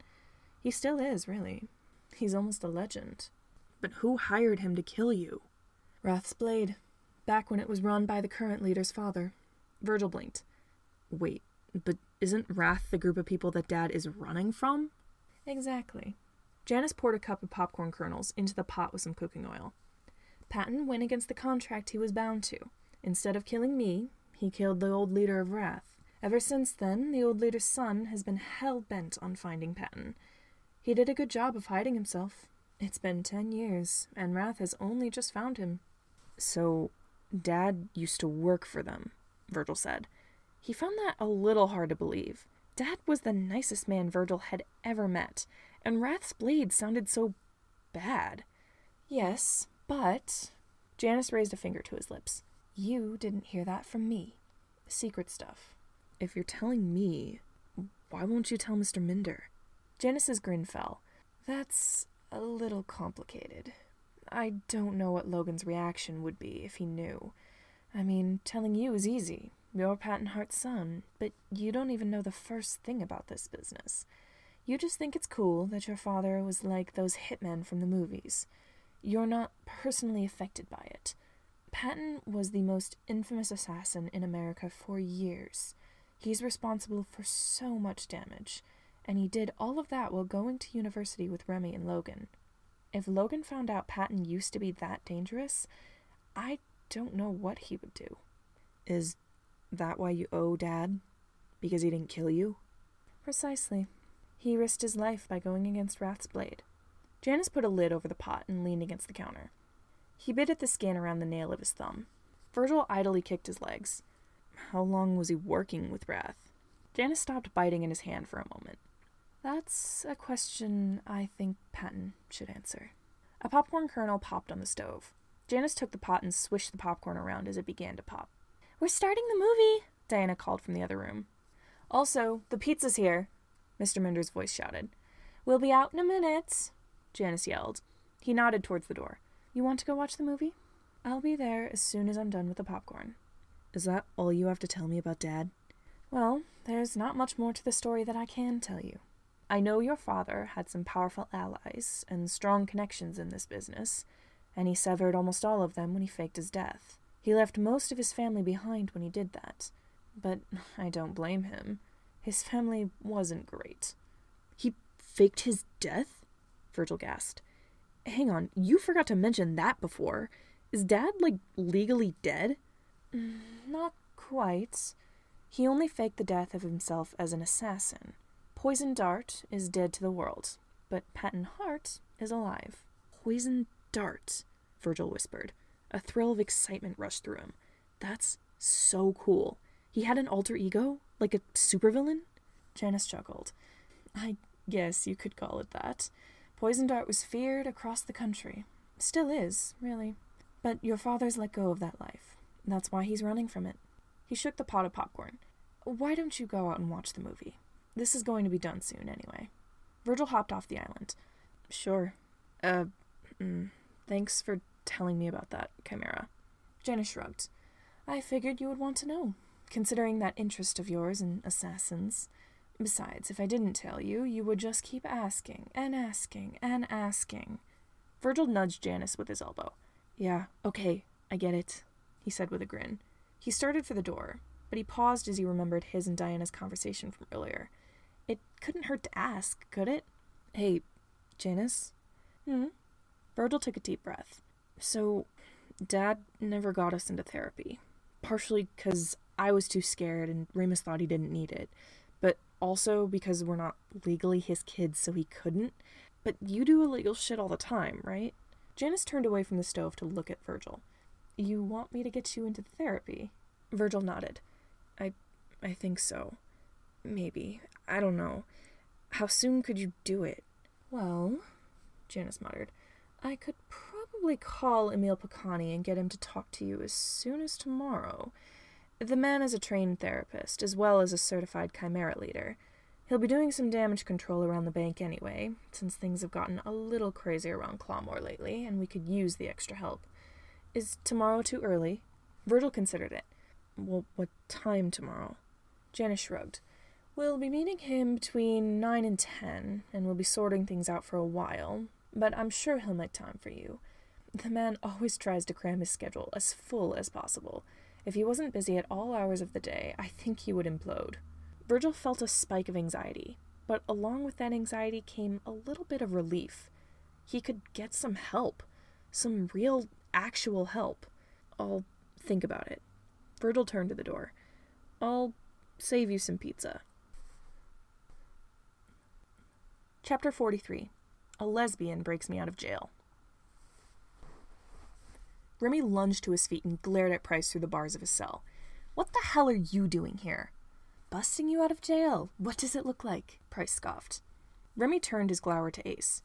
He still is, really. He's almost a legend. But who hired him to kill you? Wrath's Blade, back when it was run by the current leader's father. Virgil blinked. Wait, but isn't Wrath the group of people that Dad is running from? Exactly. Janus poured a cup of popcorn kernels into the pot with some cooking oil. Patton went against the contract he was bound to. Instead of killing me, he killed the old leader of Wrath. Ever since then, the old leader's son has been hell-bent on finding Patton. He did a good job of hiding himself. It's been 10 years, and Wrath has only just found him. So, Dad used to work for them, Virgil said. He found that a little hard to believe. Dad was the nicest man Virgil had ever met, and Wrath's blade sounded so bad. Yes, but... Janus raised a finger to his lips. You didn't hear that from me. Secret stuff. If you're telling me, why won't you tell Mr. Minder? Janus's grin fell. That's a little complicated. I don't know what Logan's reaction would be if he knew. I mean, telling you is easy. You're Patton Hart's son, but you don't even know the first thing about this business. You just think it's cool that your father was like those hitmen from the movies. You're not personally affected by it. Patton was the most infamous assassin in America for years. He's responsible for so much damage, and he did all of that while going to university with Remy and Logan. If Logan found out Patton used to be that dangerous, I don't know what he would do. Is that why you owe Dad? Because he didn't kill you? Precisely. He risked his life by going against Wrath's blade. Janus put a lid over the pot and leaned against the counter. He bit at the skin around the nail of his thumb. Virgil idly kicked his legs. How long was he working with Wrath? Janus stopped biting in his hand for a moment. That's a question I think Patton should answer. A popcorn kernel popped on the stove. Janus took the pot and swished the popcorn around as it began to pop. We're starting the movie, Diana called from the other room. Also, the pizza's here, Mr. Minder's voice shouted. We'll be out in a minute, Janus yelled. He nodded towards the door. You want to go watch the movie? I'll be there as soon as I'm done with the popcorn. Is that all you have to tell me about Dad? Well, there's not much more to the story that I can tell you. I know your father had some powerful allies and strong connections in this business, and he severed almost all of them when he faked his death. He left most of his family behind when he did that, but I don't blame him. His family wasn't great. He faked his death? Virgil gasped. Hang on, you forgot to mention that before. Is Dad, legally dead? Not quite. He only faked the death of himself as an assassin. Poison Dart is dead to the world, but Patton Hart is alive. Poison Dart, Virgil whispered. A thrill of excitement rushed through him. That's so cool. He had an alter ego? Like a supervillain? Janus chuckled. I guess you could call it that. Poison Dart was feared across the country. Still is, really. But your father's let go of that life. That's why he's running from it. He shook the pot of popcorn. Why don't you go out and watch the movie? This is going to be done soon, anyway. Virgil hopped off the island. Sure. Thanks for telling me about that, Chimera. Janus shrugged. I figured you would want to know, considering that interest of yours in assassins. Besides, if I didn't tell you, you would just keep asking and asking and asking. Virgil nudged Janus with his elbow. Yeah, okay, I get it, he said with a grin. He started for the door, but he paused as he remembered his and Diana's conversation from earlier. It couldn't hurt to ask, could it? Hey, Janus? Virgil took a deep breath. So, Dad never got us into therapy. Partially because I was too scared and Remus thought he didn't need it. But also because we're not legally his kids, so he couldn't. But you do illegal shit all the time, right? Janus turned away from the stove to look at Virgil. You want me to get you into therapy? Virgil nodded. I think so. Maybe. I don't know. How soon could you do it? Well, Janus muttered, I could probably call Emil Picani and get him to talk to you as soon as tomorrow. The man is a trained therapist, as well as a certified Chimera leader. He'll be doing some damage control around the bank anyway, since things have gotten a little crazy around Clawmore lately, and we could use the extra help. Is tomorrow too early? Virgil considered it. Well, what time tomorrow? Janus shrugged. We'll be meeting him between 9 and 10, and we'll be sorting things out for a while, but I'm sure he'll make time for you. The man always tries to cram his schedule as full as possible. If he wasn't busy at all hours of the day, I think he would implode. Virgil felt a spike of anxiety, but along with that anxiety came a little bit of relief. He could get some help. Some real, actual help. I'll think about it. Virgil turned to the door. I'll save you some pizza. Chapter 43. A lesbian breaks me out of jail. Remy lunged to his feet and glared at Price through the bars of his cell. What the hell are you doing here? Busting you out of jail. What does it look like? Price scoffed. Remy turned his glower to Ace.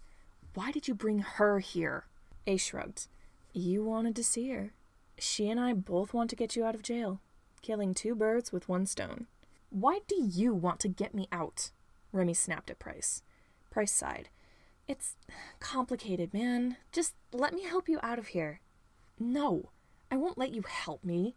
Why did you bring her here? Ace shrugged. You wanted to see her. She and I both want to get you out of jail. Killing two birds with one stone. Why do you want to get me out? Remy snapped at Price. Price sighed. It's complicated, man. Just let me help you out of here. No, I won't let you help me,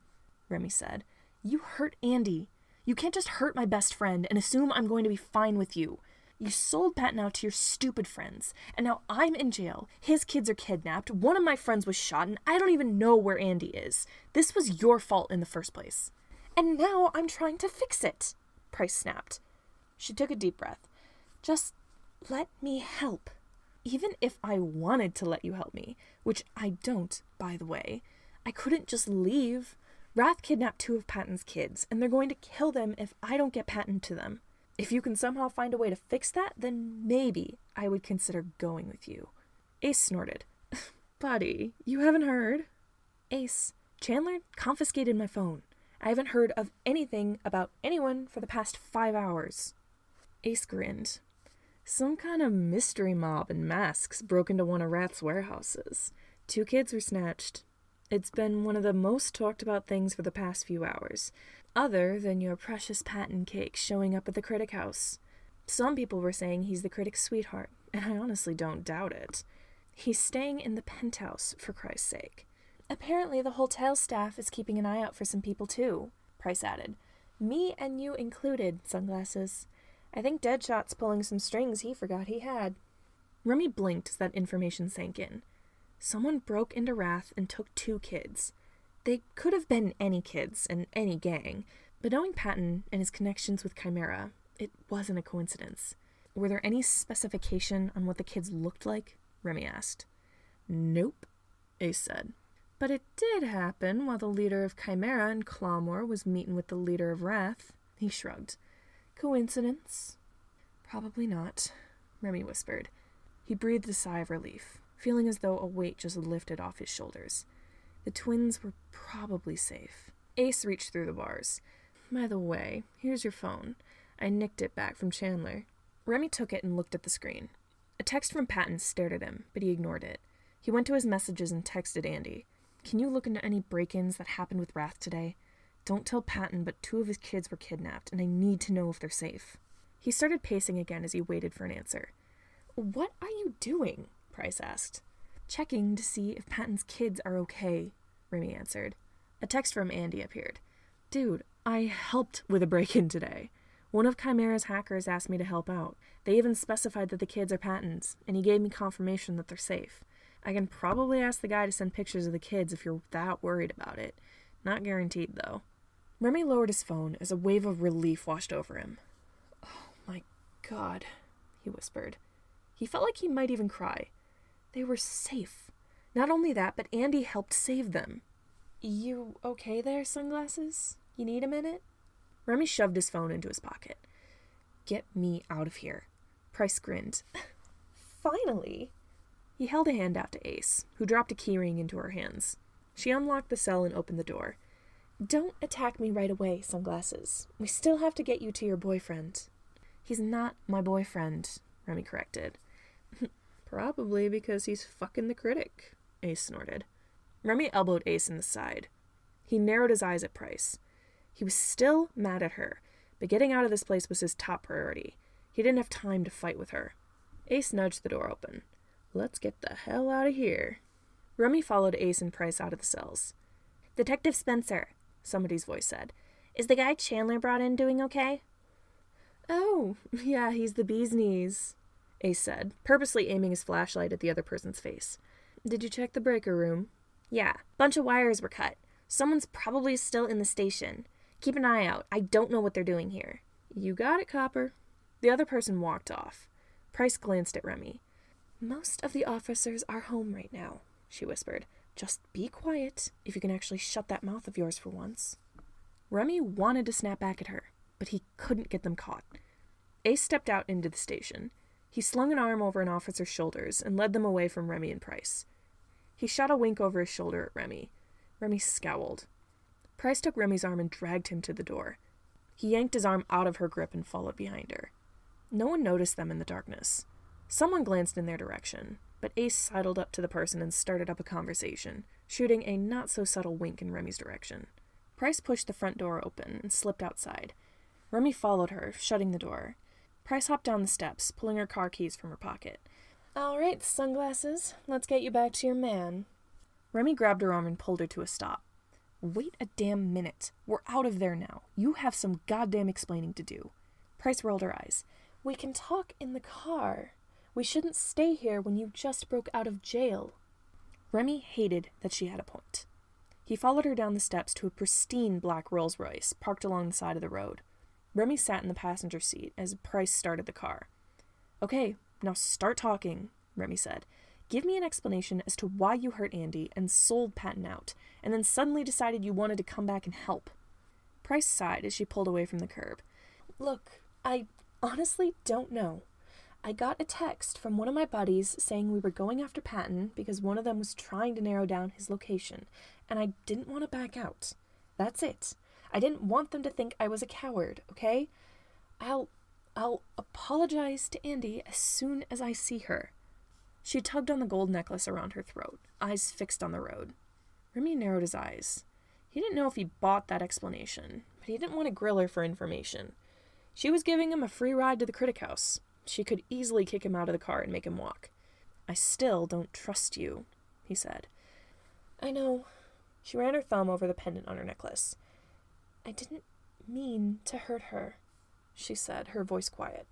Remy said. You hurt Andy. You can't just hurt my best friend and assume I'm going to be fine with you. You sold Patton out to your stupid friends, and now I'm in jail. His kids are kidnapped, one of my friends was shot, and I don't even know where Andy is. This was your fault in the first place. And now I'm trying to fix it, Price snapped. She took a deep breath. Just let me help. Even if I wanted to let you help me, which I don't, by the way, I couldn't just leave. Wrath kidnapped two of Patton's kids, and they're going to kill them if I don't get Patton to them. If you can somehow find a way to fix that, then maybe I would consider going with you. Ace snorted. Buddy, you haven't heard? Ace, Chandler confiscated my phone. I haven't heard of anything about anyone for the past 5 hours. Ace grinned. Some kind of mystery mob in masks broke into one of Wrath's warehouses. 2 kids were snatched. It's been one of the most talked about things for the past few hours, other than your precious Patton cake showing up at the Critic house. Some people were saying he's the Critic's sweetheart, and I honestly don't doubt it. He's staying in the penthouse, for Christ's sake. Apparently the hotel staff is keeping an eye out for some people too, Price added. Me and you included, Sunglasses. I think Deadshot's pulling some strings he forgot he had. Remy blinked as that information sank in. Someone broke into Wrath and took 2 kids. They could have been any kids and any gang, but knowing Patton and his connections with Chimera, it wasn't a coincidence. Were there any specification on what the kids looked like? Remy asked. Nope, Ace said. But it did happen while the leader of Chimera in Clawmore was meeting with the leader of Wrath. He shrugged. Coincidence? Probably not, Remy whispered. He breathed a sigh of relief, feeling as though a weight just lifted off his shoulders. The twins were probably safe. Ace reached through the bars. By the way, here's your phone. I nicked it back from Chandler. Remy took it and looked at the screen. A text from Patton stared at him, but he ignored it. He went to his messages and texted Andy. Can you look into any break-ins that happened with Wrath today? Don't tell Patton, but 2 of his kids were kidnapped, and I need to know if they're safe. He started pacing again as he waited for an answer. What are you doing? Price asked. Checking to see if Patton's kids are okay, Remy answered. A text from Andy appeared. Dude, I helped with a break-in today. One of Chimera's hackers asked me to help out. They even specified that the kids are Patton's, and he gave me confirmation that they're safe. I can probably ask the guy to send pictures of the kids if you're that worried about it. Not guaranteed, though. Remy lowered his phone as a wave of relief washed over him. Oh my God, he whispered. He felt like he might even cry. They were safe. Not only that, but Andy helped save them. You okay there, Sunglasses? You need a minute? Remy shoved his phone into his pocket. Get me out of here. Price grinned. Finally. He held a hand out to Ace, who dropped a keyring into her hands. She unlocked the cell and opened the door. Don't attack me right away, Sunglasses. We still have to get you to your boyfriend. He's not my boyfriend, Remy corrected. Probably because he's fucking the critic, Ace snorted. Remy elbowed Ace in the side. He narrowed his eyes at Price. He was still mad at her, but getting out of this place was his top priority. He didn't have time to fight with her. Ace nudged the door open. Let's get the hell out of here. Remy followed Ace and Price out of the cells. Detective Spencer, somebody's voice said. Is the guy Chandler brought in doing okay? Oh, yeah, he's the bee's knees, Ace said, purposely aiming his flashlight at the other person's face. Did you check the breaker room? Yeah, bunch of wires were cut. Someone's probably still in the station. Keep an eye out. I don't know what they're doing here. You got it, Copper. The other person walked off. Price glanced at Remy. Most of the officers are home right now, she whispered. Just be quiet, if you can actually shut that mouth of yours for once. Remy wanted to snap back at her, but he couldn't get them caught. Ace stepped out into the station. He slung an arm over an officer's shoulders and led them away from Remy and Price. He shot a wink over his shoulder at Remy. Remy scowled. Price took Remy's arm and dragged him to the door. He yanked his arm out of her grip and followed behind her. No one noticed them in the darkness. Someone glanced in their direction, but Ace sidled up to the person and started up a conversation, shooting a not-so-subtle wink in Remy's direction. Price pushed the front door open and slipped outside. Remy followed her, shutting the door. Price hopped down the steps, pulling her car keys from her pocket. All right, Sunglasses, let's get you back to your man. Remy grabbed her arm and pulled her to a stop. Wait a damn minute. We're out of there now. You have some goddamn explaining to do. Price rolled her eyes. We can talk in the car. We shouldn't stay here when you just broke out of jail. Remy hated that she had a point. He followed her down the steps to a pristine black Rolls-Royce parked along the side of the road. Remy sat in the passenger seat as Price started the car. Okay, now start talking, Remy said. Give me an explanation as to why you hurt Andy and sold Patton out, and then suddenly decided you wanted to come back and help. Price sighed as she pulled away from the curb. Look, I honestly don't know. I got a text from one of my buddies saying we were going after Patton because one of them was trying to narrow down his location, and I didn't want to back out. That's it. I didn't want them to think I was a coward, okay? I'll apologize to Andy as soon as I see her. She tugged on the gold necklace around her throat, eyes fixed on the road. Remy narrowed his eyes. He didn't know if he bought that explanation, but he didn't want to grill her for information. She was giving him a free ride to the Critic House. She could easily kick him out of the car and make him walk. I still don't trust you, he said. I know. She ran her thumb over the pendant on her necklace. I didn't mean to hurt her, she said, her voice quiet.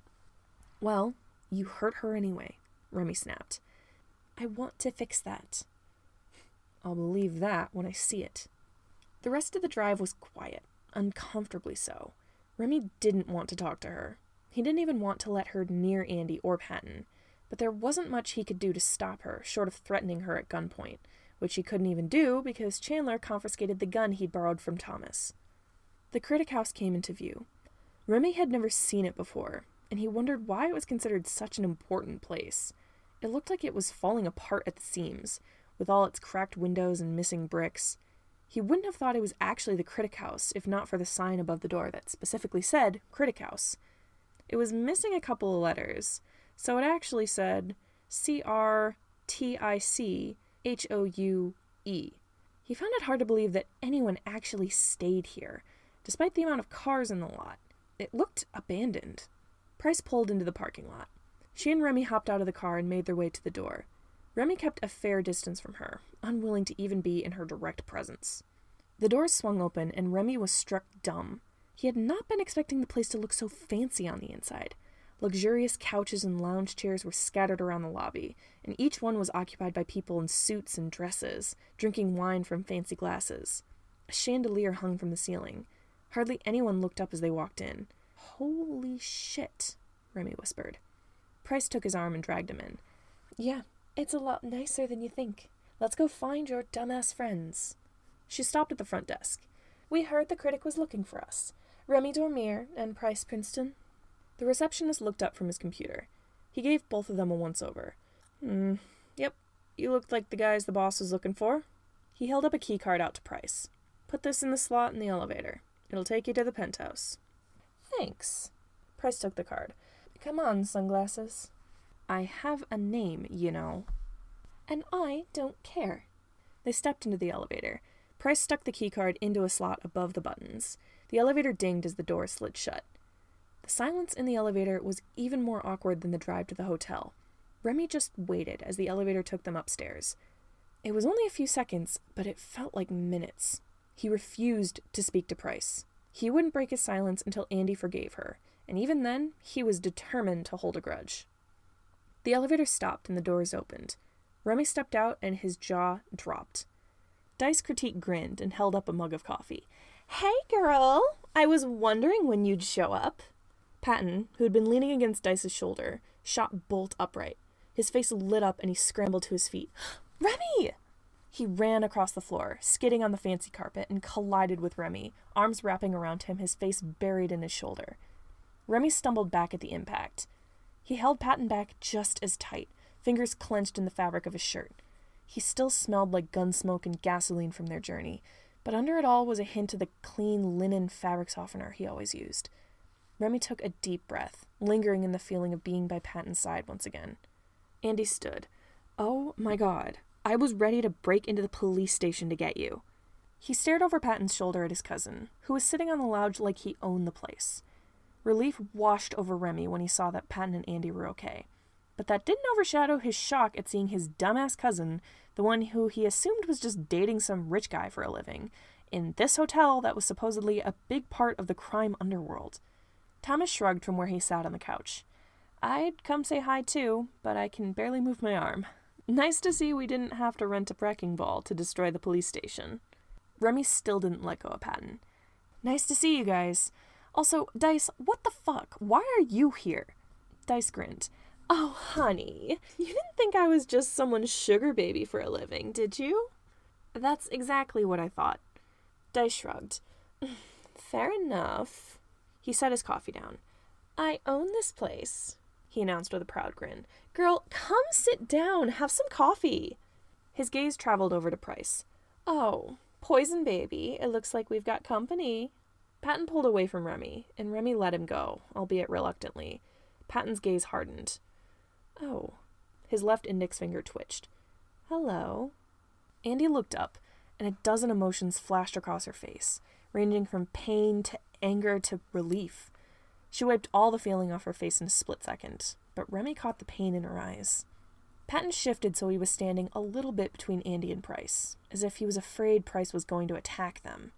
Well, you hurt her anyway, Remy snapped. I want to fix that. I'll believe that when I see it. The rest of the drive was quiet, uncomfortably so. Remy didn't want to talk to her. He didn't even want to let her near Andy or Patton, but there wasn't much he could do to stop her, short of threatening her at gunpoint, which he couldn't even do because Chandler confiscated the gun he'd borrowed from Thomas. The Critic House came into view. Remy had never seen it before, and he wondered why it was considered such an important place. It looked like it was falling apart at the seams, with all its cracked windows and missing bricks. He wouldn't have thought it was actually the Critic House if not for the sign above the door that specifically said Critic House. It was missing a couple of letters, so it actually said CRTICHOUE. He found it hard to believe that anyone actually stayed here, despite the amount of cars in the lot. It looked abandoned. Price pulled into the parking lot. She and Remy hopped out of the car and made their way to the door. Remy kept a fair distance from her, unwilling to even be in her direct presence. The doors swung open, and Remy was struck dumb. He had not been expecting the place to look so fancy on the inside. Luxurious couches and lounge chairs were scattered around the lobby, and each one was occupied by people in suits and dresses, drinking wine from fancy glasses. A chandelier hung from the ceiling. Hardly anyone looked up as they walked in. "Holy shit," Remy whispered. Price took his arm and dragged him in. "Yeah, it's a lot nicer than you think. Let's go find your dumbass friends." She stopped at the front desk. "We heard the critic was looking for us. Remy Dormier and Price Princeton." The receptionist looked up from his computer. He gave both of them a once-over. Yep, you looked like the guys the boss was looking for." He held up a key card out to Price. "Put this in the slot in the elevator. It'll take you to the penthouse." "Thanks." Price took the card. "Come on, sunglasses." "I have a name, you know." "And I don't care." They stepped into the elevator. Price stuck the keycard into a slot above the buttons. The elevator dinged as the door slid shut. The silence in the elevator was even more awkward than the drive to the hotel. Remy just waited as the elevator took them upstairs. It was only a few seconds, but it felt like minutes. He refused to speak to Price. He wouldn't break his silence until Andy forgave her, and even then, he was determined to hold a grudge. The elevator stopped and the doors opened. Remy stepped out and his jaw dropped. Dice Critique grinned and held up a mug of coffee. "Hey, girl! I was wondering when you'd show up." Patton, who had been leaning against Dice's shoulder, shot bolt upright. His face lit up and he scrambled to his feet. "Remy!" He ran across the floor, skidding on the fancy carpet, and collided with Remy, arms wrapping around him, his face buried in his shoulder. Remy stumbled back at the impact. He held Patton back just as tight, fingers clenched in the fabric of his shirt. He still smelled like gun smoke and gasoline from their journey, but under it all was a hint of the clean linen fabric softener he always used. Remy took a deep breath, lingering in the feeling of being by Patton's side once again. Andy stood. "Oh my God, I was ready to break into the police station to get you." He stared over Patton's shoulder at his cousin, who was sitting on the lounge like he owned the place. Relief washed over Remy when he saw that Patton and Andy were okay. But that didn't overshadow his shock at seeing his dumbass cousin, the one who he assumed was just dating some rich guy for a living, in this hotel that was supposedly a big part of the crime underworld. Thomas shrugged from where he sat on the couch. "I'd come say hi too, but I can barely move my arm. Nice to see we didn't have to rent a wrecking ball to destroy the police station." Remy still didn't let go of Patton. "Nice to see you guys. Also, Dice, what the fuck? Why are you here?" Dice grinned. "Oh, honey, you didn't think I was just someone's sugar baby for a living, did you?" "That's exactly what I thought." Dice shrugged. "Fair enough." He set his coffee down. "I own this place," he announced with a proud grin. "Girl, come sit down, have some coffee." His gaze traveled over to Price. "Oh, Poison Baby, it looks like we've got company." Patton pulled away from Remy, and Remy let him go, albeit reluctantly. Patton's gaze hardened. "Oh." His left index finger twitched. "Hello." Andy looked up, and a dozen emotions flashed across her face, ranging from pain to anger to relief. She wiped all the feeling off her face in a split second, but Remy caught the pain in her eyes. Patton shifted so he was standing a little bit between Andy and Price, as if he was afraid Price was going to attack them.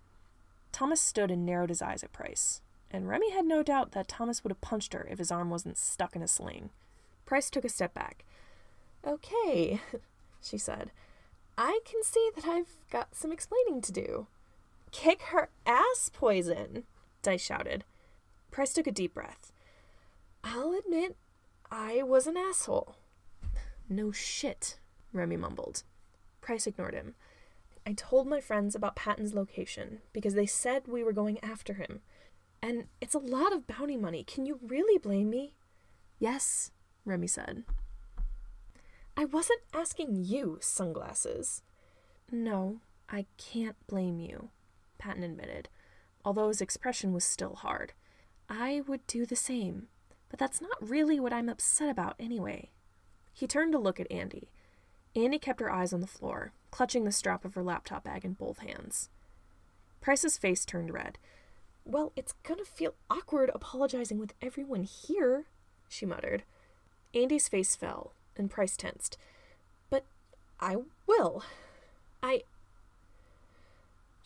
Thomas stood and narrowed his eyes at Price, and Remy had no doubt that Thomas would have punched her if his arm wasn't stuck in a sling. Price took a step back. "Okay," she said. "I can see that I've got some explaining to do." "Kick her ass, Poison!" Dice shouted. Price took a deep breath. I'll admit, I was an asshole. No shit, Remy mumbled. Price ignored him. I told my friends about Patton's location because they said we were going after him. And it's a lot of bounty money. Can you really blame me? Yes, Remy said. I wasn't asking you, Sunglasses. No, I can't blame you, Patton admitted, although his expression was still hard. I would do the same, but that's not really what I'm upset about anyway. He turned to look at Andy. Andy kept her eyes on the floor, clutching the strap of her laptop bag in both hands. Price's face turned red. Well, it's gonna feel awkward apologizing with everyone here, she muttered. Andy's face fell, and Price tensed. But I will.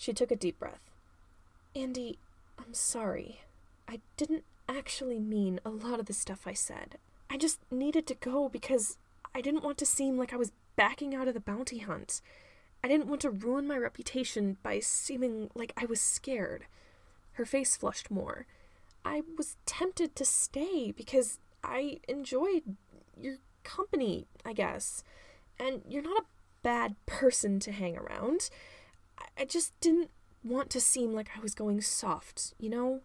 She took a deep breath. Andy, I'm sorry. I didn't actually mean a lot of the stuff I said. I just needed to go because I didn't want to seem like I was backing out of the bounty hunt. I didn't want to ruin my reputation by seeming like I was scared. Her face flushed more. I was tempted to stay because I enjoyed your company, I guess. And you're not a bad person to hang around. I just didn't want to seem like I was going soft, you know?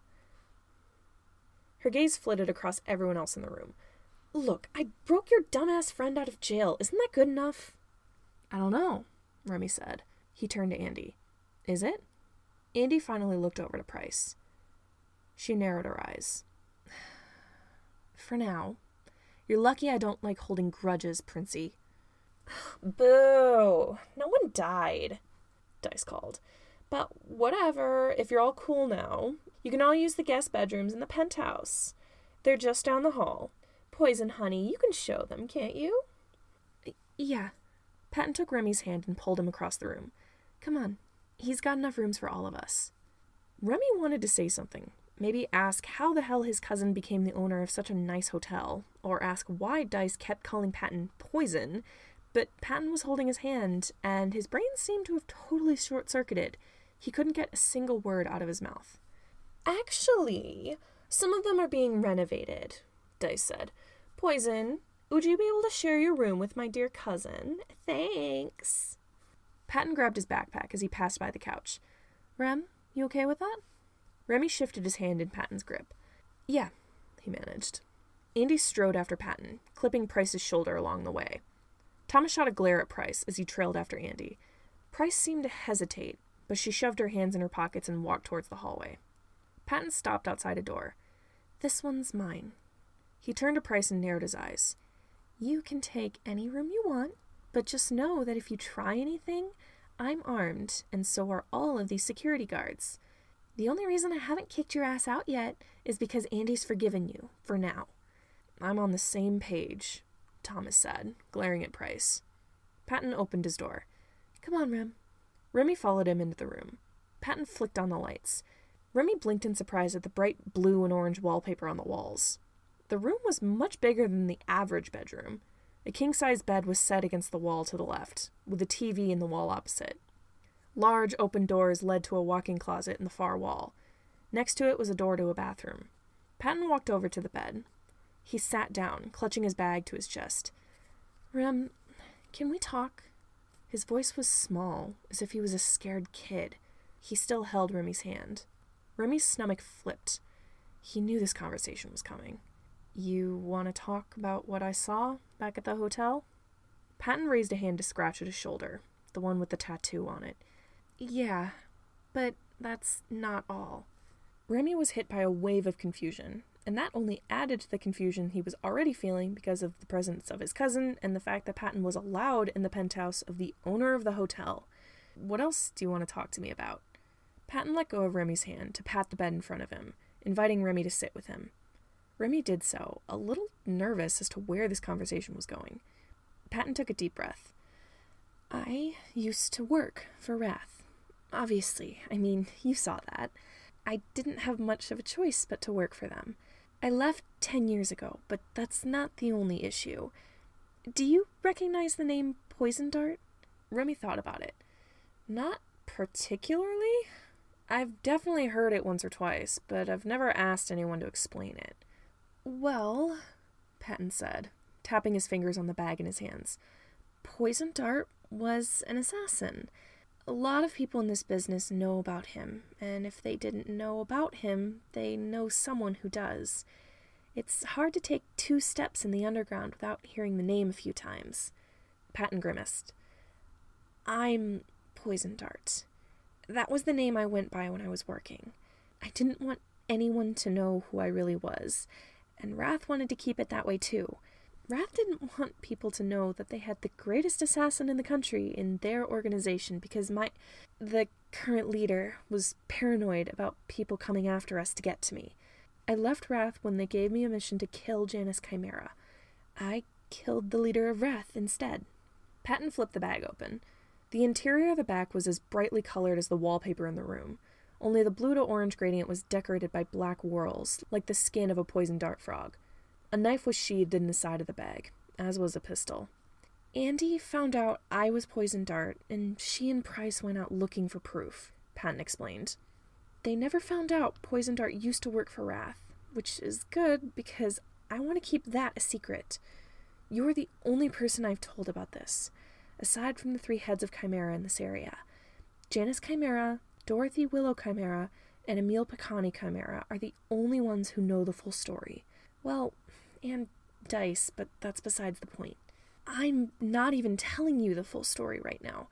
Her gaze flitted across everyone else in the room. Look, I broke your dumbass friend out of jail. Isn't that good enough? I don't know, Remy said. He turned to Andy. Is it? Andy finally looked over to Price. She narrowed her eyes. For now. You're lucky I don't like holding grudges, Princey. Boo! No one died, Dice called. But whatever, if you're all cool now, you can all use the guest bedrooms in the penthouse. They're just down the hall. Poison, honey, you can show them, can't you? Yeah. Patton took Remy's hand and pulled him across the room. Come on. He's got enough rooms for all of us. Remy wanted to say something. Maybe ask how the hell his cousin became the owner of such a nice hotel, or ask why Dice kept calling Patton Poison, but Patton was holding his hand, and his brain seemed to have totally short-circuited. He couldn't get a single word out of his mouth. Actually, some of them are being renovated, Dice said. Poison, would you be able to share your room with my dear cousin? Thanks. Patton grabbed his backpack as he passed by the couch. Rem, you okay with that? Remy shifted his hand in Patton's grip. Yeah, he managed. Andy strode after Patton, clipping Price's shoulder along the way. Thomas shot a glare at Price as he trailed after Andy. Price seemed to hesitate, but she shoved her hands in her pockets and walked towards the hallway. Patton stopped outside a door. This one's mine. He turned to Price and narrowed his eyes. You can take any room you want, but just know that if you try anything, I'm armed, and so are all of these security guards. The only reason I haven't kicked your ass out yet is because Andy's forgiven you, for now. I'm on the same page, Thomas said, glaring at Price. Patton opened his door. Come on, Rem. Remy followed him into the room. Patton flicked on the lights. Remy blinked in surprise at the bright blue and orange wallpaper on the walls. The room was much bigger than the average bedroom. A king-size bed was set against the wall to the left, with a TV in the wall opposite. Large open doors led to a walk-in closet in the far wall. Next to it was a door to a bathroom. Patton walked over to the bed. He sat down, clutching his bag to his chest. Rem, can we talk? His voice was small, as if he was a scared kid. He still held Remy's hand. Remy's stomach flipped. He knew this conversation was coming. You want to talk about what I saw back at the hotel? Patton raised a hand to scratch at his shoulder, the one with the tattoo on it. Yeah, but that's not all. Remy was hit by a wave of confusion, and that only added to the confusion he was already feeling because of the presence of his cousin and the fact that Patton was allowed in the penthouse of the owner of the hotel. What else do you want to talk to me about? Patton let go of Remy's hand to pat the bed in front of him, inviting Remy to sit with him. Remy did so, a little nervous as to where this conversation was going. Patton took a deep breath. I used to work for Wrath. Obviously, I mean, you saw that. I didn't have much of a choice but to work for them. I left 10 years ago, but that's not the only issue. Do you recognize the name Poison Dart? Remy thought about it. Not particularly. I've definitely heard it once or twice, but I've never asked anyone to explain it. Well, Patton said, tapping his fingers on the bag in his hands, Poison Dart was an assassin. A lot of people in this business know about him, and if they didn't know about him, they know someone who does. It's hard to take 2 steps in the underground without hearing the name a few times. Patton grimaced. I'm Poison Dart. That was the name I went by when I was working. I didn't want anyone to know who I really was, and Wrath wanted to keep it that way too. Wrath didn't want people to know that they had the greatest assassin in the country in their organization because the current leader was paranoid about people coming after us to get to me. I left Wrath when they gave me a mission to kill Janus Chimera. I killed the leader of Wrath instead. Patton flipped the bag open. The interior of the bag was as brightly colored as the wallpaper in the room, only the blue to orange gradient was decorated by black whorls, like the skin of a poison dart frog. A knife was sheathed in the side of the bag, as was a pistol. Andy found out I was Poison Dart, and she and Price went out looking for proof, Patton explained. They never found out Poison Dart used to work for Wrath, which is good because I want to keep that a secret. You're the only person I've told about this, aside from the 3 heads of Chimera in this area. Janus Chimera, Dorothy Willow Chimera, and Emil Picani Chimera are the only ones who know the full story. Well, and Dice, but that's besides the point. I'm not even telling you the full story right now.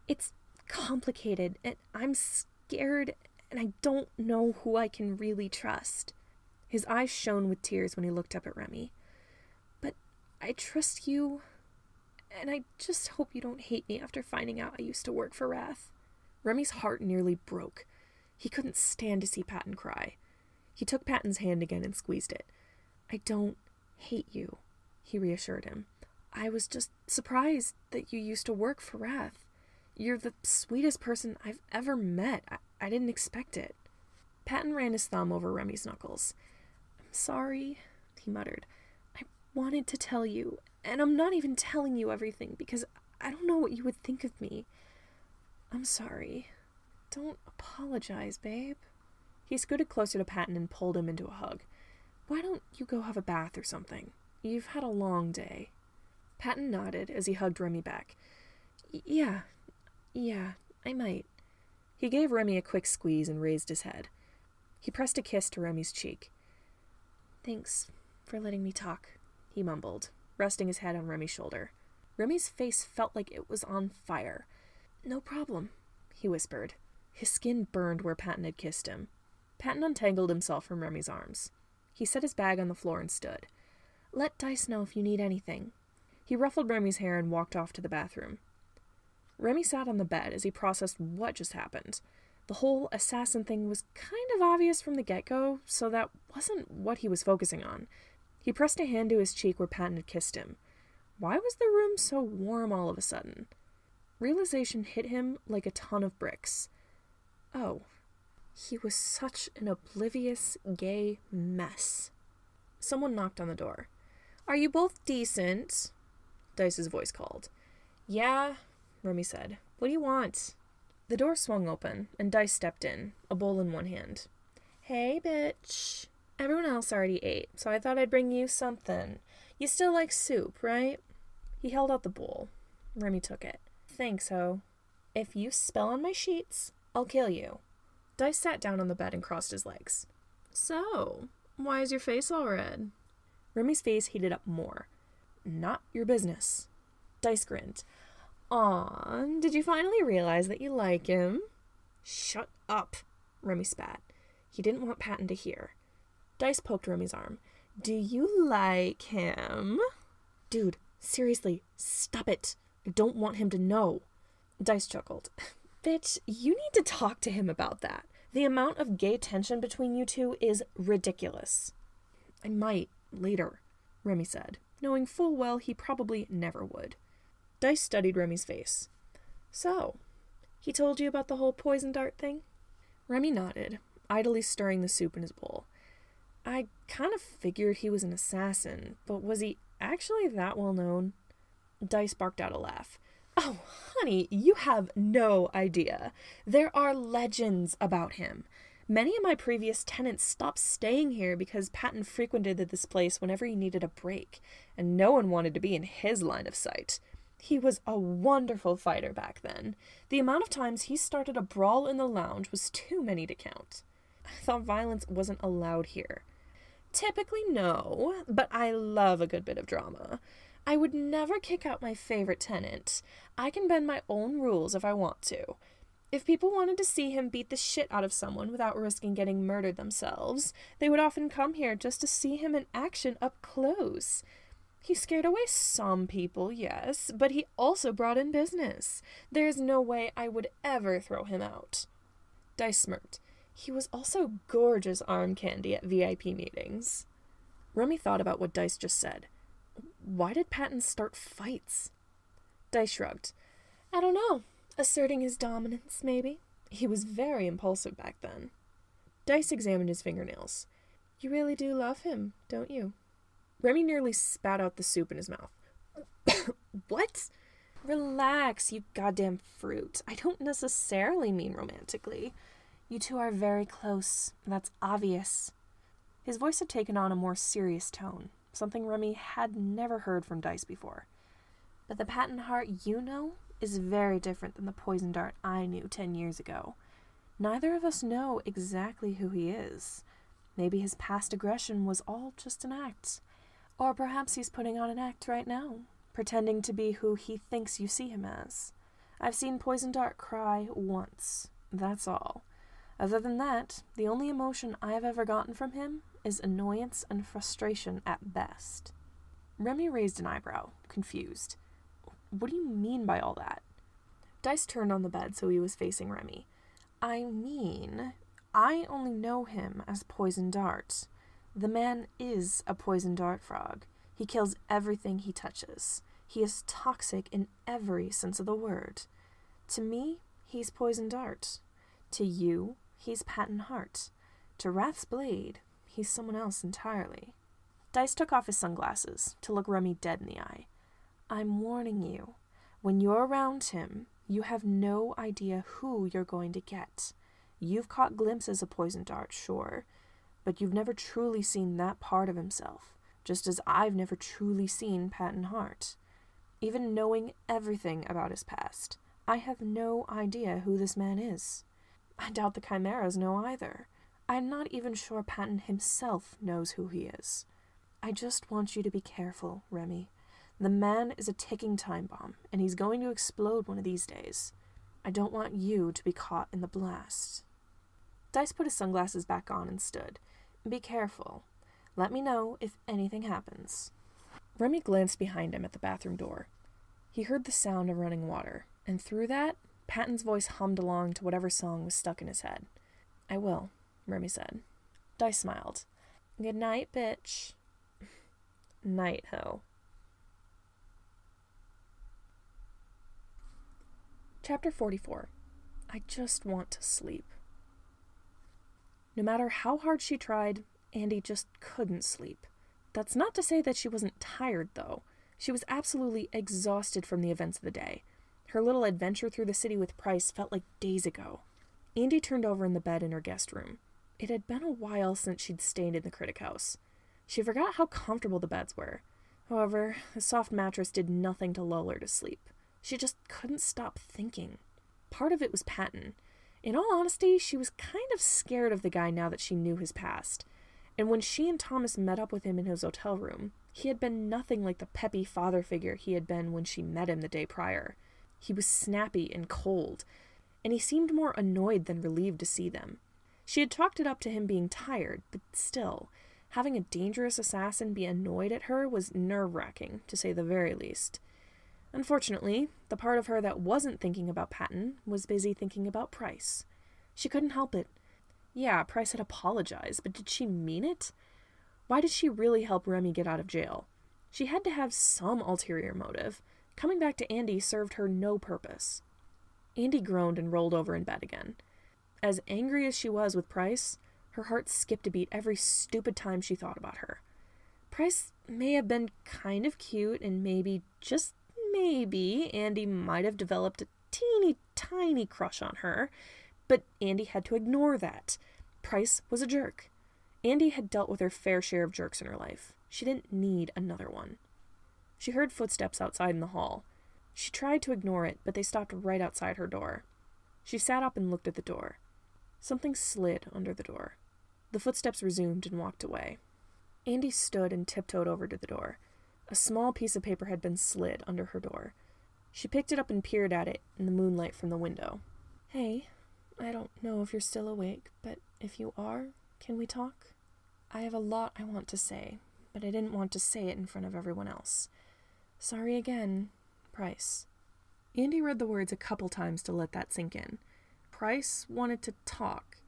It's complicated, and I'm scared, and I don't know who I can really trust. His eyes shone with tears when he looked up at Remy. But I trust you, and I just hope you don't hate me after finding out I used to work for Wrath. Remy's heart nearly broke. He couldn't stand to see Patton cry. He took Patton's hand again and squeezed it. I don't hate you, he reassured him. I was just surprised that you used to work for Wrath. You're the sweetest person I've ever met. I didn't expect it. Patton ran his thumb over Remy's knuckles. I'm sorry, he muttered. I wanted to tell you, and I'm not even telling you everything because I don't know what you would think of me. I'm sorry. Don't apologize, babe. He scooted closer to Patton and pulled him into a hug. Why don't you go have a bath or something? You've had a long day. Patton nodded as he hugged Remy back. Yeah, I might. He gave Remy a quick squeeze and raised his head. He pressed a kiss to Remy's cheek. Thanks for letting me talk, he mumbled, resting his head on Remy's shoulder. Remy's face felt like it was on fire. No problem, he whispered. His skin burned where Patton had kissed him. Patton untangled himself from Remy's arms. He set his bag on the floor and stood. Let Dice know if you need anything. He ruffled Remy's hair and walked off to the bathroom. Remy sat on the bed as he processed what just happened. The whole assassin thing was kind of obvious from the get-go, so that wasn't what he was focusing on. He pressed a hand to his cheek where Patton had kissed him. Why was the room so warm all of a sudden? Realization hit him like a ton of bricks. Oh, he was such an oblivious, gay mess. Someone knocked on the door. Are you both decent? Dice's voice called. Yeah, Remy said. What do you want? The door swung open, and Dice stepped in, a bowl in one hand. Hey, bitch. Everyone else already ate, so I thought I'd bring you something. You still like soup, right? He held out the bowl. Remy took it. Thanks, ho. If you spell on my sheets, I'll kill you. Dice sat down on the bed and crossed his legs. So, why is your face all red? Remy's face heated up more. Not your business. Dice grinned. Aw, did you finally realize that you like him? Shut up, Remy spat. He didn't want Patton to hear. Dice poked Remy's arm. Do you like him? Dude, seriously, stop it. I don't want him to know. Dice chuckled. Bitch, you need to talk to him about that. The amount of gay tension between you two is ridiculous. I might, later, Remy said, knowing full well he probably never would. Dice studied Remy's face. So, he told you about the whole poison dart thing? Remy nodded, idly stirring the soup in his bowl. I kind of figured he was an assassin, but was he actually that well known? Dice barked out a laugh. Oh, honey, you have no idea. There are legends about him. Many of my previous tenants stopped staying here because Patton frequented this place whenever he needed a break, and no one wanted to be in his line of sight. He was a wonderful fighter back then. The amount of times he started a brawl in the lounge was too many to count. I thought violence wasn't allowed here. Typically no, but I love a good bit of drama. I would never kick out my favorite tenant. I can bend my own rules if I want to. If people wanted to see him beat the shit out of someone without risking getting murdered themselves, they would often come here just to see him in action up close. He scared away some people, yes, but he also brought in business. There's no way I would ever throw him out. Dice smirked. He was also gorgeous arm candy at VIP meetings. Remy thought about what Dice just said. Why did Patton start fights? Dice shrugged. I don't know. Asserting his dominance, maybe. He was very impulsive back then. Dice examined his fingernails. You really do love him, don't you? Remy nearly spat out the soup in his mouth. What? Relax, you goddamn fruit. I don't necessarily mean romantically. You two are very close. That's obvious. His voice had taken on a more serious tone, something Remy had never heard from Dice before. But the Patton heart you know is very different than the poison dart I knew 10 years ago. Neither of us know exactly who he is. Maybe his past aggression was all just an act. Or perhaps he's putting on an act right now, pretending to be who he thinks you see him as. I've seen Poison Dart cry once. That's all. Other than that, the only emotion I've ever gotten from him is annoyance and frustration at best. Remy raised an eyebrow, confused. What do you mean by all that? Dice turned on the bed so he was facing Remy. I mean, I only know him as Poison Dart. The man is a poison dart frog. He kills everything he touches. He is toxic in every sense of the word. To me, he's Poison Dart. To you, he's Patton Heart. To Wrath's Blade, he's someone else entirely. Dice took off his sunglasses to look Remy dead in the eye. I'm warning you. When you're around him, you have no idea who you're going to get. You've caught glimpses of Poison Dart, sure, but you've never truly seen that part of himself, just as I've never truly seen Patton Heart. Even knowing everything about his past, I have no idea who this man is. I doubt the Chimeras know either. I'm not even sure Patton himself knows who he is. I just want you to be careful, Remy. The man is a ticking time bomb, and he's going to explode one of these days. I don't want you to be caught in the blast. Dice put his sunglasses back on and stood. Be careful. Let me know if anything happens. Remy glanced behind him at the bathroom door. He heard the sound of running water, and through that, Patton's voice hummed along to whatever song was stuck in his head. I will, Remy said. Dice smiled. Good night, bitch. Night, ho. Chapter 44. I just want to sleep. No matter how hard she tried, Andy just couldn't sleep. That's not to say that she wasn't tired, though. She was absolutely exhausted from the events of the day. Her little adventure through the city with Price felt like days ago. Andy turned over in the bed in her guest room. It had been a while since she'd stayed in the Critic House. She forgot how comfortable the beds were. However, the soft mattress did nothing to lull her to sleep. She just couldn't stop thinking. Part of it was Patton. In all honesty, she was kind of scared of the guy now that she knew his past. And when she and Thomas met up with him in his hotel room, he had been nothing like the peppy father figure he had been when she met him the day prior. He was snappy and cold, and he seemed more annoyed than relieved to see them. She had chalked it up to him being tired, but still, having a dangerous assassin be annoyed at her was nerve-wracking, to say the very least. Unfortunately, the part of her that wasn't thinking about Patton was busy thinking about Price. She couldn't help it. Yeah, Price had apologized, but did she mean it? Why did she really help Remy get out of jail? She had to have some ulterior motive. Coming back to Andy served her no purpose. Andy groaned and rolled over in bed again. As angry as she was with Price, her heart skipped a beat every stupid time she thought about her. Price may have been kind of cute, and maybe, just maybe, Andy might have developed a teeny tiny crush on her, but Andy had to ignore that. Price was a jerk. Andy had dealt with her fair share of jerks in her life. She didn't need another one. She heard footsteps outside in the hall. She tried to ignore it, but they stopped right outside her door. She sat up and looked at the door. Something slid under the door. The footsteps resumed and walked away. Andy stood and tiptoed over to the door. A small piece of paper had been slid under her door. She picked it up and peered at it in the moonlight from the window. "Hey, I don't know if you're still awake, but if you are, can we talk? I have a lot I want to say, but I didn't want to say it in front of everyone else. Sorry again, Price." Andy read the words a couple times to let that sink in. Price wanted to talk.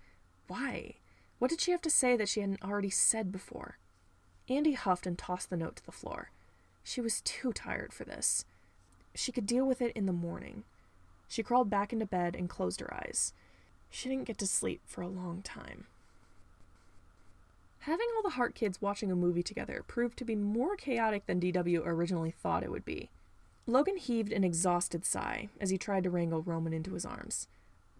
Why? What did she have to say that she hadn't already said before? Andy huffed and tossed the note to the floor. She was too tired for this. She could deal with it in the morning. She crawled back into bed and closed her eyes. She didn't get to sleep for a long time. Having all the Hart kids watching a movie together proved to be more chaotic than DW originally thought it would be. Logan heaved an exhausted sigh as he tried to wrangle Roman into his arms.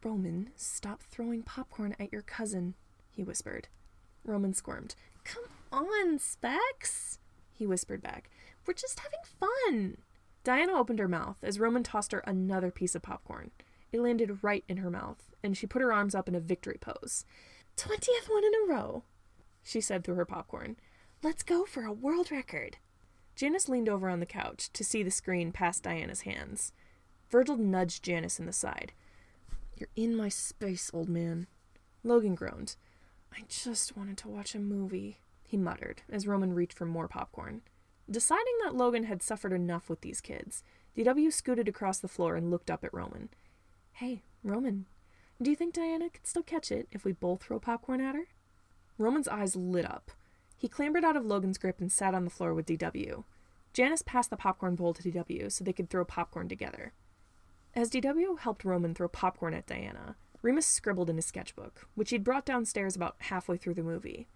"Roman, stop throwing popcorn at your cousin," he whispered. Roman squirmed. "Come on, Specs," he whispered back. "We're just having fun." Diana opened her mouth as Roman tossed her another piece of popcorn. It landed right in her mouth, and she put her arms up in a victory pose. "20th one in a row," she said through her popcorn. "Let's go for a world record." Janus leaned over on the couch to see the screen past Diana's hands. Virgil nudged Janus in the side. "You're in my space, old man." Logan groaned. "I just wanted to watch a movie," he muttered as Roman reached for more popcorn. Deciding that Logan had suffered enough with these kids, DW scooted across the floor and looked up at Roman. "Hey, Roman, do you think Diana could still catch it if we both throw popcorn at her?" Roman's eyes lit up. He clambered out of Logan's grip and sat on the floor with DW. Janus passed the popcorn bowl to DW so they could throw popcorn together. As DW helped Roman throw popcorn at Diana, Remus scribbled in his sketchbook, which he'd brought downstairs about halfway through the movie.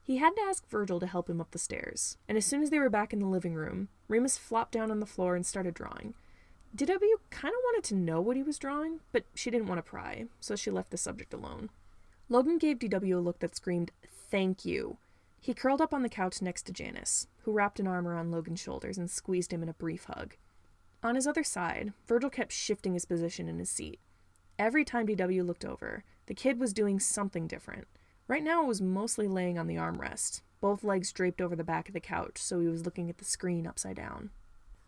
He had to ask Virgil to help him up the stairs, and as soon as they were back in the living room, Remus flopped down on the floor and started drawing. DW kind of wanted to know what he was drawing, but she didn't want to pry, so she left the subject alone. Logan gave DW a look that screamed, "Thank you." He curled up on the couch next to Janus, who wrapped an arm around Logan's shoulders and squeezed him in a brief hug. On his other side, Virgil kept shifting his position in his seat. Every time DW looked over, the kid was doing something different. Right now it was mostly laying on the armrest, both legs draped over the back of the couch, so he was looking at the screen upside down.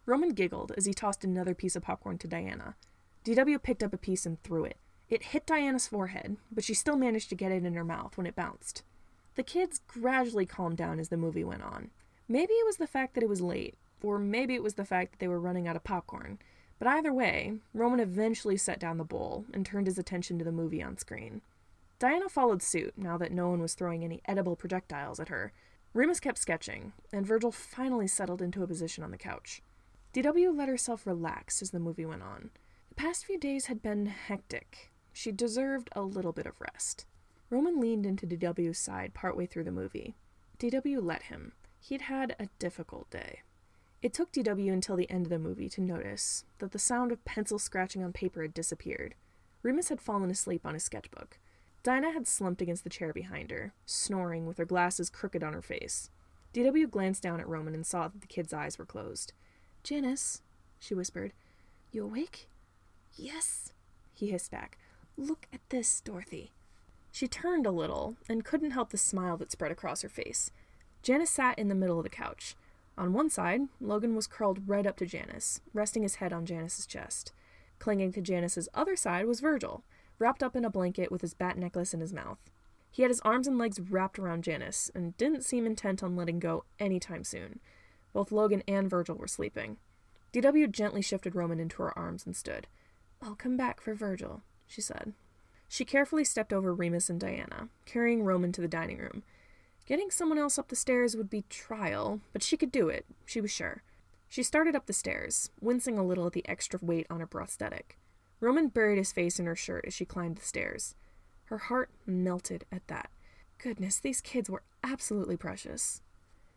Roman giggled as he tossed another piece of popcorn to Diana. DW picked up a piece and threw it. It hit Diana's forehead, but she still managed to get it in her mouth when it bounced. The kids gradually calmed down as the movie went on. Maybe it was the fact that it was late, or maybe it was the fact that they were running out of popcorn. But either way, Roman eventually set down the bowl and turned his attention to the movie on screen. Diana followed suit now that no one was throwing any edible projectiles at her. Remus kept sketching, and Virgil finally settled into a position on the couch. DW let herself relax as the movie went on. The past few days had been hectic. She deserved a little bit of rest. Roman leaned into DW's side partway through the movie. DW let him. He'd had a difficult day. It took DW until the end of the movie to notice that the sound of pencil scratching on paper had disappeared. Remus had fallen asleep on his sketchbook. Dinah had slumped against the chair behind her, snoring with her glasses crooked on her face. DW glanced down at Roman and saw that the kid's eyes were closed. "Janus," she whispered. "You awake?" "Yes," he hissed back. "Look at this, Dorothy." She turned a little and couldn't help the smile that spread across her face. Janus sat in the middle of the couch. On one side, Logan was curled right up to Janus, resting his head on Janus's chest. Clinging to Janus's other side was Virgil, wrapped up in a blanket with his bat necklace in his mouth. He had his arms and legs wrapped around Janus and didn't seem intent on letting go anytime soon. Both Logan and Virgil were sleeping. DW gently shifted Roman into her arms and stood. "I'll come back for Virgil," she said. She carefully stepped over Remus and Diana, carrying Roman to the dining room. Getting someone else up the stairs would be trial, but she could do it, she was sure. She started up the stairs, wincing a little at the extra weight on her prosthetic. Roman buried his face in her shirt as she climbed the stairs. Her heart melted at that. Goodness, these kids were absolutely precious.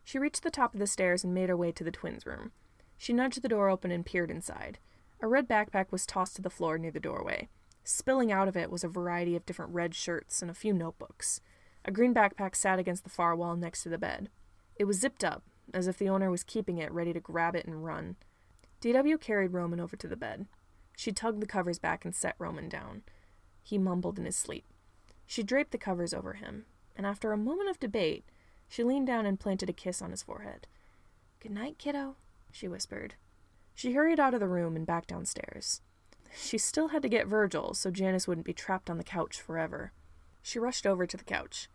She reached the top of the stairs and made her way to the twins' room. She nudged the door open and peered inside. A red backpack was tossed to the floor near the doorway. Spilling out of it was a variety of different red shirts and a few notebooks. A green backpack sat against the far wall next to the bed. It was zipped up, as if the owner was keeping it ready to grab it and run. DW carried Roman over to the bed. She tugged the covers back and set Roman down. He mumbled in his sleep. She draped the covers over him, and after a moment of debate, she leaned down and planted a kiss on his forehead. "Good night, kiddo," she whispered. She hurried out of the room and back downstairs. She still had to get Virgil, so Janus wouldn't be trapped on the couch forever. She rushed over to the couch.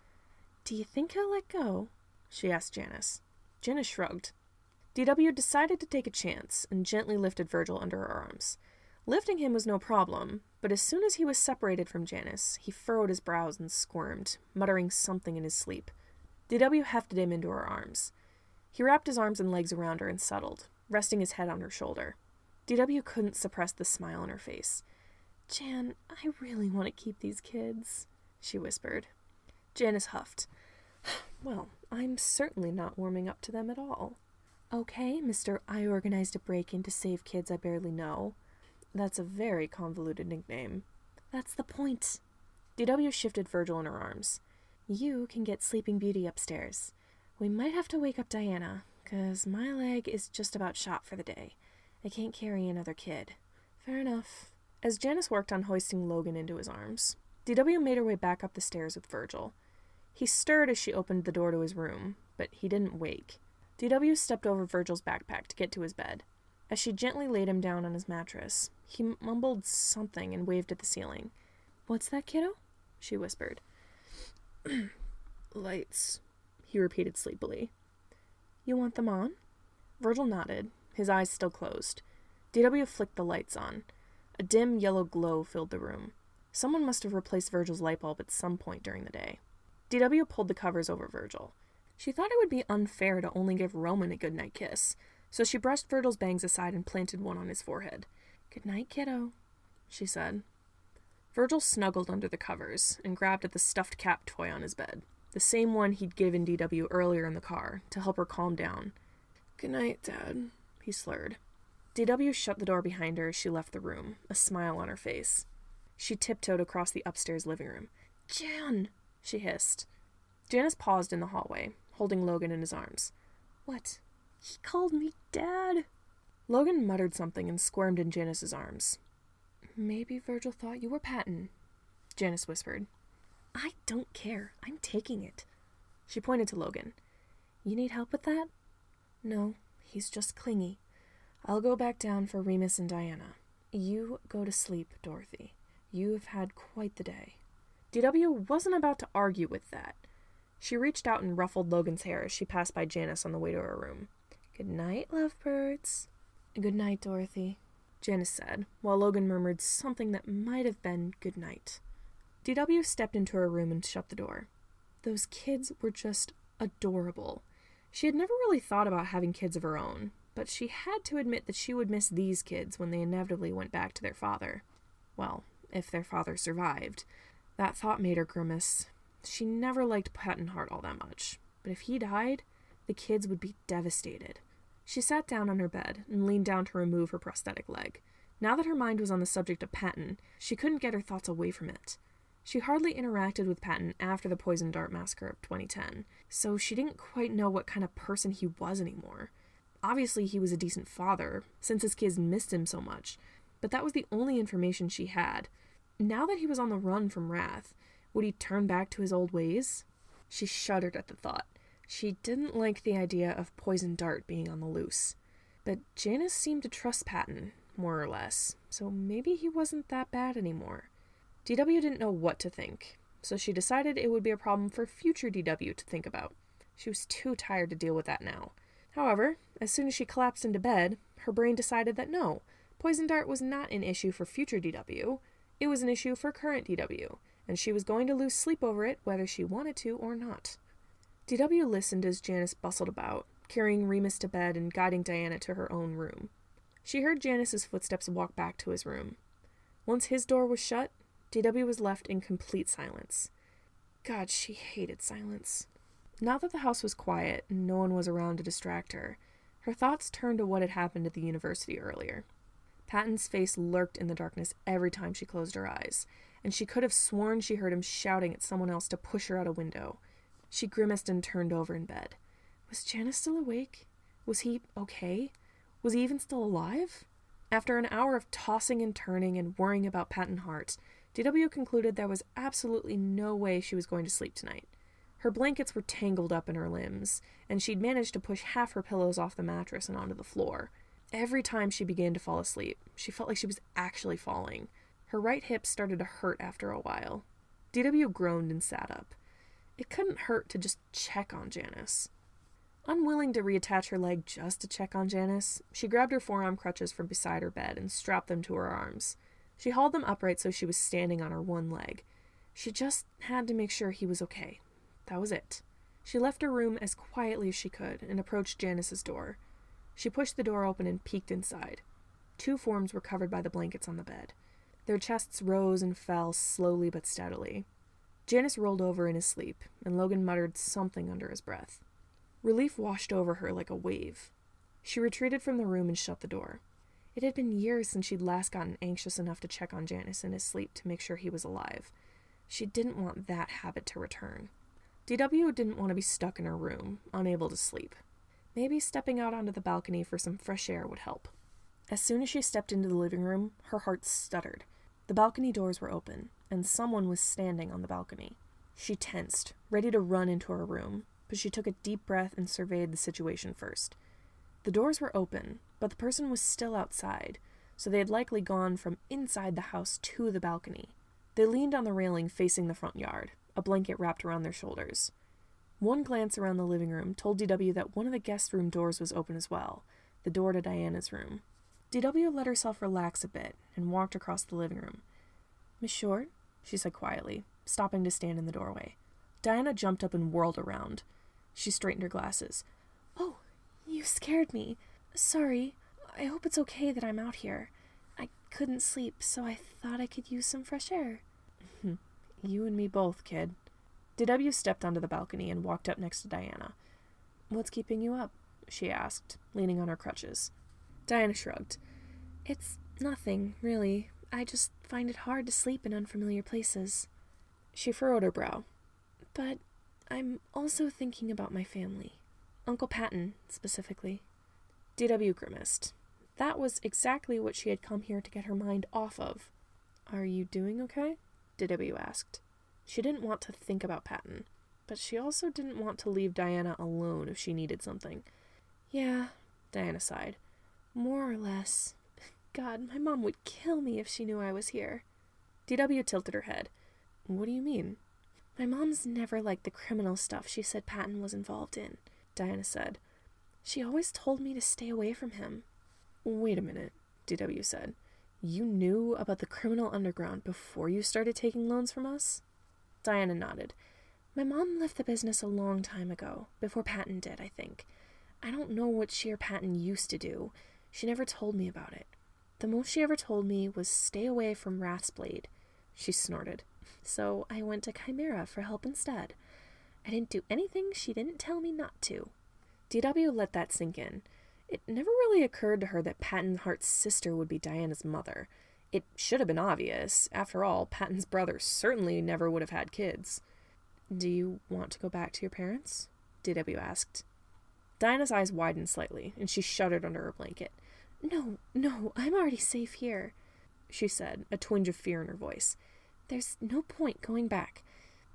"Do you think he'll let go?" she asked Janus. Janus shrugged. DW decided to take a chance and gently lifted Virgil under her arms. Lifting him was no problem, but as soon as he was separated from Janus, he furrowed his brows and squirmed, muttering something in his sleep. DW hefted him into her arms. He wrapped his arms and legs around her and settled, resting his head on her shoulder. DW couldn't suppress the smile on her face. "Jan, I really want to keep these kids," she whispered. Janus huffed. "Well, I'm certainly not warming up to them at all." "Okay, Mr. I organized a break-in to save kids I barely know." "That's a very convoluted nickname." "That's the point." DW shifted Virgil in her arms. "You can get Sleeping Beauty upstairs. We might have to wake up Diana, 'cause my leg is just about shot for the day. I can't carry another kid." "Fair enough." As Janus worked on hoisting Logan into his arms, DW made her way back up the stairs with Virgil. He stirred as she opened the door to his room, but he didn't wake. DW stepped over Virgil's backpack to get to his bed. As she gently laid him down on his mattress, he mumbled something and waved at the ceiling. "What's that, kiddo?" she whispered. "Lights," he repeated sleepily. "You want them on?" Virgil nodded, his eyes still closed. DW flicked the lights on. A dim yellow glow filled the room. Someone must have replaced Virgil's light bulb at some point during the day. DW pulled the covers over Virgil. She thought it would be unfair to only give Roman a goodnight kiss, so she brushed Virgil's bangs aside and planted one on his forehead. "Good night, kiddo," she said. Virgil snuggled under the covers and grabbed at the stuffed cat toy on his bed, the same one he'd given DW earlier in the car, to help her calm down. "Good night, Dad," he slurred. DW shut the door behind her as she left the room, a smile on her face. She tiptoed across the upstairs living room. "Jan!" she hissed. Janus paused in the hallway, holding Logan in his arms. "What?" "He called me Dad." Logan muttered something and squirmed in Janus's arms. "Maybe Virgil thought you were Patton," Janus whispered. "I don't care. I'm taking it." She pointed to Logan. "You need help with that?" "No, he's just clingy. I'll go back down for Remus and Diana. You go to sleep, Dorothy. You've had quite the day." DW wasn't about to argue with that. She reached out and ruffled Logan's hair as she passed by Janus on the way to her room. "Good night, lovebirds." "Good night, Dorothy," Janus said, while Logan murmured something that might have been good night. DW stepped into her room and shut the door. Those kids were just adorable. She had never really thought about having kids of her own, but she had to admit that she would miss these kids when they inevitably went back to their father. Well, if their father survived. That thought made her grimace. She never liked Patton all that much, but if he died, the kids would be devastated. She sat down on her bed and leaned down to remove her prosthetic leg. Now that her mind was on the subject of Patton, she couldn't get her thoughts away from it. She hardly interacted with Patton after the Poison Dart Massacre of 2010, so she didn't quite know what kind of person he was anymore. Obviously, he was a decent father, since his kids missed him so much, but that was the only information she had. Now that he was on the run from Wrath, would he turn back to his old ways? She shuddered at the thought. She didn't like the idea of Poison Dart being on the loose. But Janus seemed to trust Patton, more or less, so maybe he wasn't that bad anymore. DW didn't know what to think, so she decided it would be a problem for future DW to think about. She was too tired to deal with that now. However, as soon as she collapsed into bed, her brain decided that no, Poison Dart was not an issue for future DW, it was an issue for current DW, and she was going to lose sleep over it whether she wanted to or not. DW listened as Janus bustled about, carrying Remus to bed and guiding Diana to her own room. She heard Janus's footsteps walk back to his room. Once his door was shut, DW was left in complete silence. God, she hated silence. Now that the house was quiet and no one was around to distract her, her thoughts turned to what had happened at the university earlier. Patton's face lurked in the darkness every time she closed her eyes, and she could have sworn she heard him shouting at someone else to push her out a window. She grimaced and turned over in bed. Was Janus still awake? Was he okay? Was he even still alive? After an hour of tossing and turning and worrying about Patton Hart, DW concluded there was absolutely no way she was going to sleep tonight. Her blankets were tangled up in her limbs, and she'd managed to push half her pillows off the mattress and onto the floor. Every time she began to fall asleep, she felt like she was actually falling. Her right hip started to hurt after a while. DW groaned and sat up. It couldn't hurt to just check on Janus. Unwilling to reattach her leg just to check on Janus, she grabbed her forearm crutches from beside her bed and strapped them to her arms. She hauled them upright so she was standing on her one leg. She just had to make sure he was okay. That was it. She left her room as quietly as she could and approached Janus's door. She pushed the door open and peeked inside. 2 forms were covered by the blankets on the bed. Their chests rose and fell slowly but steadily. Janus rolled over in his sleep, and Logan muttered something under his breath. Relief washed over her like a wave. She retreated from the room and shut the door. It had been years since she'd last gotten anxious enough to check on Janus in his sleep to make sure he was alive. She didn't want that habit to return. DW didn't want to be stuck in her room, unable to sleep. Maybe stepping out onto the balcony for some fresh air would help. As soon as she stepped into the living room, her heart stuttered. The balcony doors were open, and someone was standing on the balcony. She tensed, ready to run into her room, but she took a deep breath and surveyed the situation first. The doors were open, but the person was still outside, so they had likely gone from inside the house to the balcony. They leaned on the railing facing the front yard, a blanket wrapped around their shoulders. One glance around the living room told DW that one of the guest room doors was open as well, the door to Diana's room. DW let herself relax a bit and walked across the living room. "Miss Short?" she said quietly, stopping to stand in the doorway. Diana jumped up and whirled around. She straightened her glasses. "Oh, you scared me. Sorry. I hope it's okay that I'm out here. I couldn't sleep, so I thought I could use some fresh air." "You and me both, kid." DW stepped onto the balcony and walked up next to Diana. "What's keeping you up?" she asked, leaning on her crutches. Diana shrugged. "It's nothing, really. I just find it hard to sleep in unfamiliar places." She furrowed her brow. "But I'm also thinking about my family. Uncle Patton, specifically." DW grimaced. That was exactly what she had come here to get her mind off of. "Are you doing okay?" DW asked. She didn't want to think about Patton, but she also didn't want to leave Diana alone if she needed something. "Yeah," Diana sighed. "More or less. God, my mom would kill me if she knew I was here." DW tilted her head. "What do you mean?" "My mom's never liked the criminal stuff she said Patton was involved in," Diana said. "She always told me to stay away from him." "Wait a minute," DW said. "You knew about the criminal underground before you started taking loans from us?" Diana nodded. "My mom left the business a long time ago, before Patton did, I think. I don't know what she or Patton used to do. She never told me about it. The most she ever told me was stay away from Rathsblade." She snorted. "So I went to Chimera for help instead. I didn't do anything she didn't tell me not to." DW let that sink in. It never really occurred to her that Patton Hart's sister would be Diana's mother. It should have been obvious. After all, Patton's brother certainly never would have had kids. "Do you want to go back to your parents?" DW asked. Diana's eyes widened slightly, and she shuddered under her blanket. No, I'm already safe here," she said, a twinge of fear in her voice. "There's no point going back.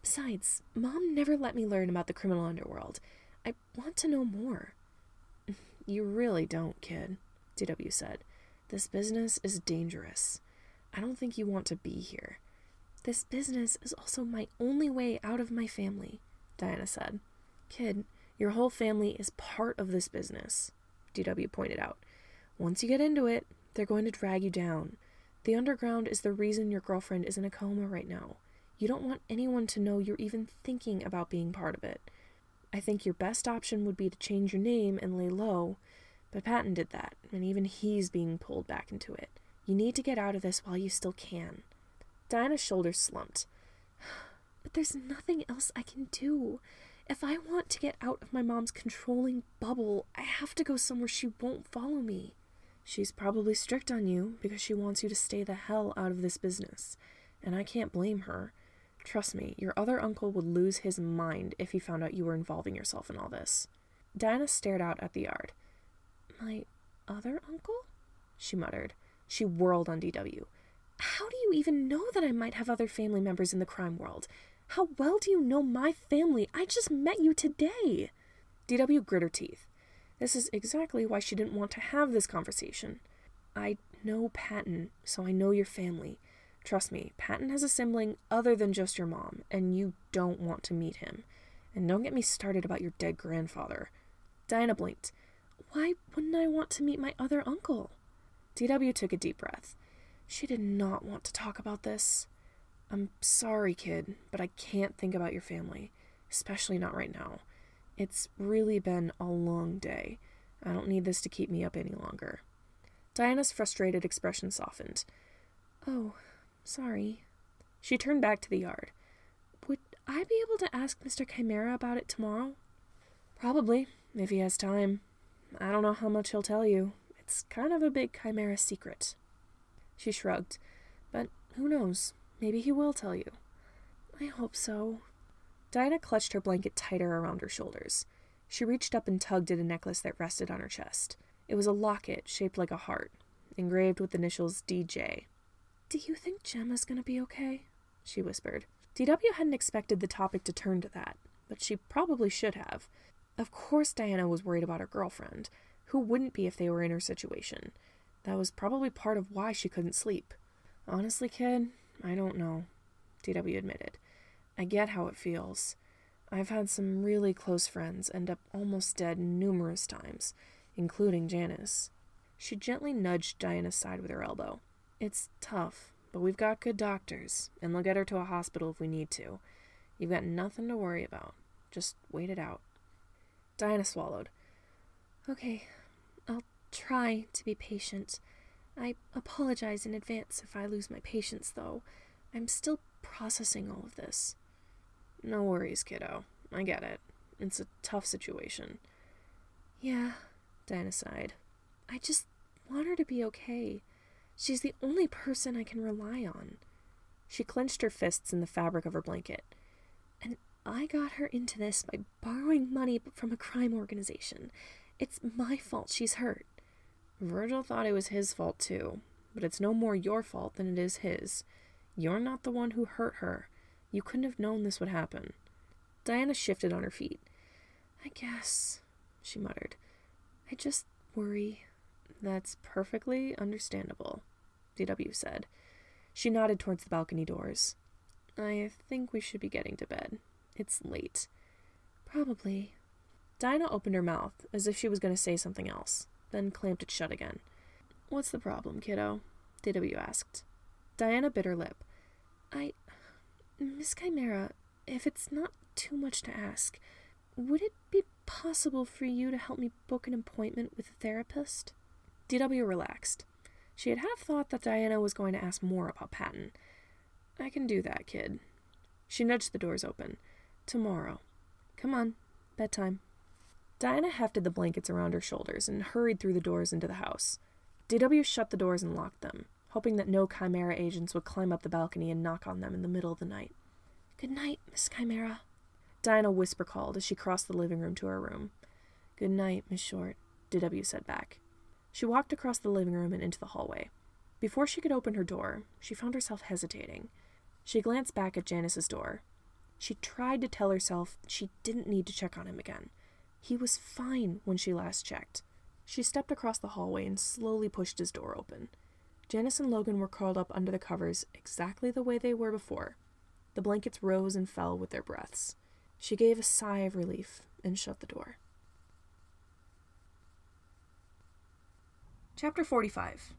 Besides, Mom never let me learn about the criminal underworld. I want to know more." "You really don't, kid," DW said. "This business is dangerous. I don't think you want to be here." "This business is also my only way out of my family," Diana said. "Kid, your whole family is part of this business," DW pointed out. "Once you get into it, they're going to drag you down. The underground is the reason your girlfriend is in a coma right now. You don't want anyone to know you're even thinking about being part of it. I think your best option would be to change your name and lay low, but Patton did that, and even he's being pulled back into it. You need to get out of this while you still can." Diana's shoulders slumped. "But there's nothing else I can do. If I want to get out of my mom's controlling bubble, I have to go somewhere she won't follow me." She's probably strict on you because she wants you to stay the hell out of this business, and I can't blame her. Trust me, your other uncle would lose his mind if he found out you were involving yourself in all this." Diana stared out at the yard. "My other uncle?" she muttered. She whirled on DW. "How do you even know that I might have other family members in the crime world? How well do you know my family? I just met you today." DW grit her teeth. This is exactly why she didn't want to have this conversation. "I know Patton, so I know your family. Trust me, Patton has a sibling other than just your mom, and you don't want to meet him. And don't get me started about your dead grandfather." Diana blinked. "Why wouldn't I want to meet my other uncle?" DW took a deep breath. She did not want to talk about this. "I'm sorry, kid, but I can't think about your family, especially not right now. It's really been a long day. I don't need this to keep me up any longer." Diana's frustrated expression softened. "Oh, sorry." She turned back to the yard. "Would I be able to ask Mr. Chimera about it tomorrow?" "Probably, if he has time. I don't know how much he'll tell you. It's kind of a big Chimera secret." She shrugged. "But who knows? Maybe he will tell you." "I hope so." Diana clutched her blanket tighter around her shoulders. She reached up and tugged at a necklace that rested on her chest. It was a locket shaped like a heart, engraved with the initials DJ. "Do you think Gemma's gonna be okay?" she whispered. DW hadn't expected the topic to turn to that, but she probably should have. Of course Diana was worried about her girlfriend. Who wouldn't be if they were in her situation? That was probably part of why she couldn't sleep. "Honestly, kid, I don't know," DW admitted. "I get how it feels. I've had some really close friends end up almost dead numerous times, including Janus." She gently nudged Diana's side with her elbow. "It's tough, but we've got good doctors, and they'll get her to a hospital if we need to. You've got nothing to worry about. Just wait it out." Diana swallowed. "Okay, I'll try to be patient. I apologize in advance if I lose my patience, though. I'm still processing all of this." "No worries, kiddo. I get it. It's a tough situation." "Yeah," Diana sighed. "I just want her to be okay. She's the only person I can rely on." She clenched her fists in the fabric of her blanket. "And I got her into this by borrowing money from a crime organization. It's my fault she's hurt." "Virgil thought it was his fault too, but it's no more your fault than it is his. You're not the one who hurt her. You couldn't have known this would happen." Diana shifted on her feet. "I guess," she muttered. "I just worry." "That's perfectly understandable," DW said. She nodded towards the balcony doors. "I think we should be getting to bed. It's late." "Probably." Diana opened her mouth as if she was going to say something else, then clamped it shut again. "What's the problem, kiddo?" DW asked. Diana bit her lip. Miss Chimera, if it's not too much to ask, would it be possible for you to help me book an appointment with a therapist?" DW relaxed. She had half thought that Diana was going to ask more about Patton. "I can do that, kid." She nudged the doors open. "Tomorrow. Come on, bedtime." Diana hefted the blankets around her shoulders and hurried through the doors into the house. DW shut the doors and locked them, hoping that no Chimera agents would climb up the balcony and knock on them in the middle of the night. "Good night, Miss Chimera," Diana whisper-called as she crossed the living room to her room. "Good night, Miss Short," DW said back. She walked across the living room and into the hallway. Before she could open her door, she found herself hesitating. She glanced back at Janus's door. She tried to tell herself she didn't need to check on him again. He was fine when she last checked. She stepped across the hallway and slowly pushed his door open. Janus and Logan were curled up under the covers exactly the way they were before. The blankets rose and fell with their breaths. She gave a sigh of relief and shut the door. Chapter 45.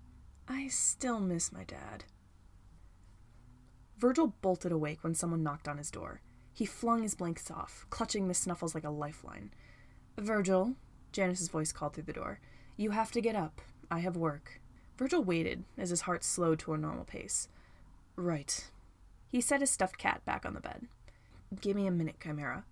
I still miss my dad. Virgil bolted awake when someone knocked on his door. He flung his blankets off, clutching Miss Snuffles like a lifeline. "Virgil," Janus's voice called through the door, "you have to get up. I have work." Virgil waited as his heart slowed to a normal pace. "Right." He set his stuffed cat back on the bed. "Give me a minute, Chimera."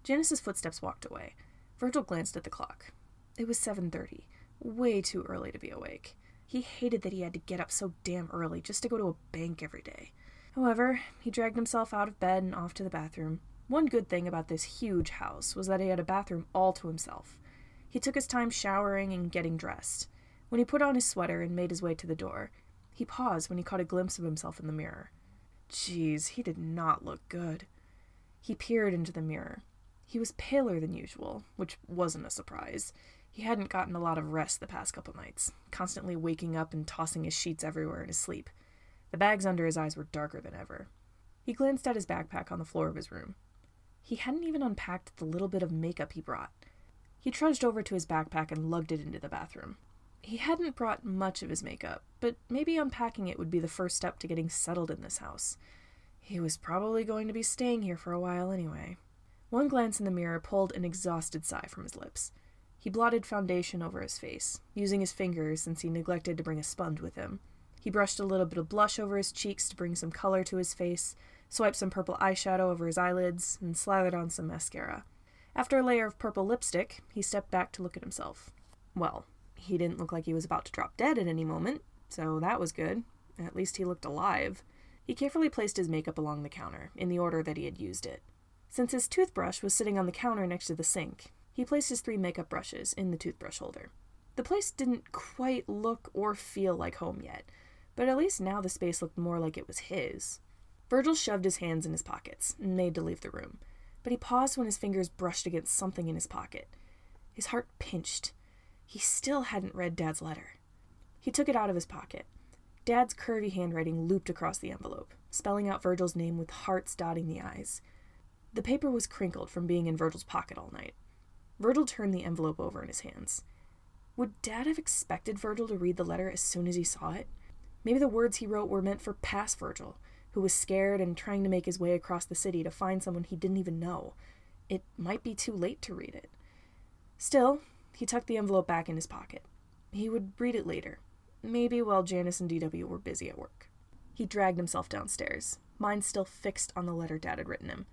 Janus's footsteps walked away. Virgil glanced at the clock. It was 7:30. Way too early to be awake. He hated that he had to get up so damn early just to go to a bank every day. However, he dragged himself out of bed and off to the bathroom. One good thing about this huge house was that he had a bathroom all to himself. He took his time showering and getting dressed. When he put on his sweater and made his way to the door, he paused when he caught a glimpse of himself in the mirror. Jeez, he did not look good. He peered into the mirror. He was paler than usual, which wasn't a surprise. He hadn't gotten a lot of rest the past couple nights, constantly waking up and tossing his sheets everywhere in his sleep. The bags under his eyes were darker than ever. He glanced at his backpack on the floor of his room. He hadn't even unpacked the little bit of makeup he brought. He trudged over to his backpack and lugged it into the bathroom. He hadn't brought much of his makeup, but maybe unpacking it would be the first step to getting settled in this house. He was probably going to be staying here for a while anyway. One glance in the mirror pulled an exhausted sigh from his lips. He blotted foundation over his face, using his fingers since he neglected to bring a sponge with him. He brushed a little bit of blush over his cheeks to bring some color to his face, swiped some purple eyeshadow over his eyelids, and slathered on some mascara. After a layer of purple lipstick, he stepped back to look at himself. Well, he didn't look like he was about to drop dead at any moment, so that was good. At least he looked alive. He carefully placed his makeup along the counter, in the order that he had used it. Since his toothbrush was sitting on the counter next to the sink, he placed his 3 makeup brushes in the toothbrush holder. The place didn't quite look or feel like home yet, but at least now the space looked more like it was his. Virgil shoved his hands in his pockets and made to leave the room, but he paused when his fingers brushed against something in his pocket. His heart pinched. He still hadn't read Dad's letter. He took it out of his pocket. Dad's curvy handwriting looped across the envelope, spelling out Virgil's name with hearts dotting the I's. The paper was crinkled from being in Virgil's pocket all night. Virgil turned the envelope over in his hands. Would Dad have expected Virgil to read the letter as soon as he saw it? Maybe the words he wrote were meant for past Virgil, who was scared and trying to make his way across the city to find someone he didn't even know. It might be too late to read it. Still, he tucked the envelope back in his pocket. He would read it later, maybe while Janus and DW were busy at work. He dragged himself downstairs, mind still fixed on the letter Dad had written him.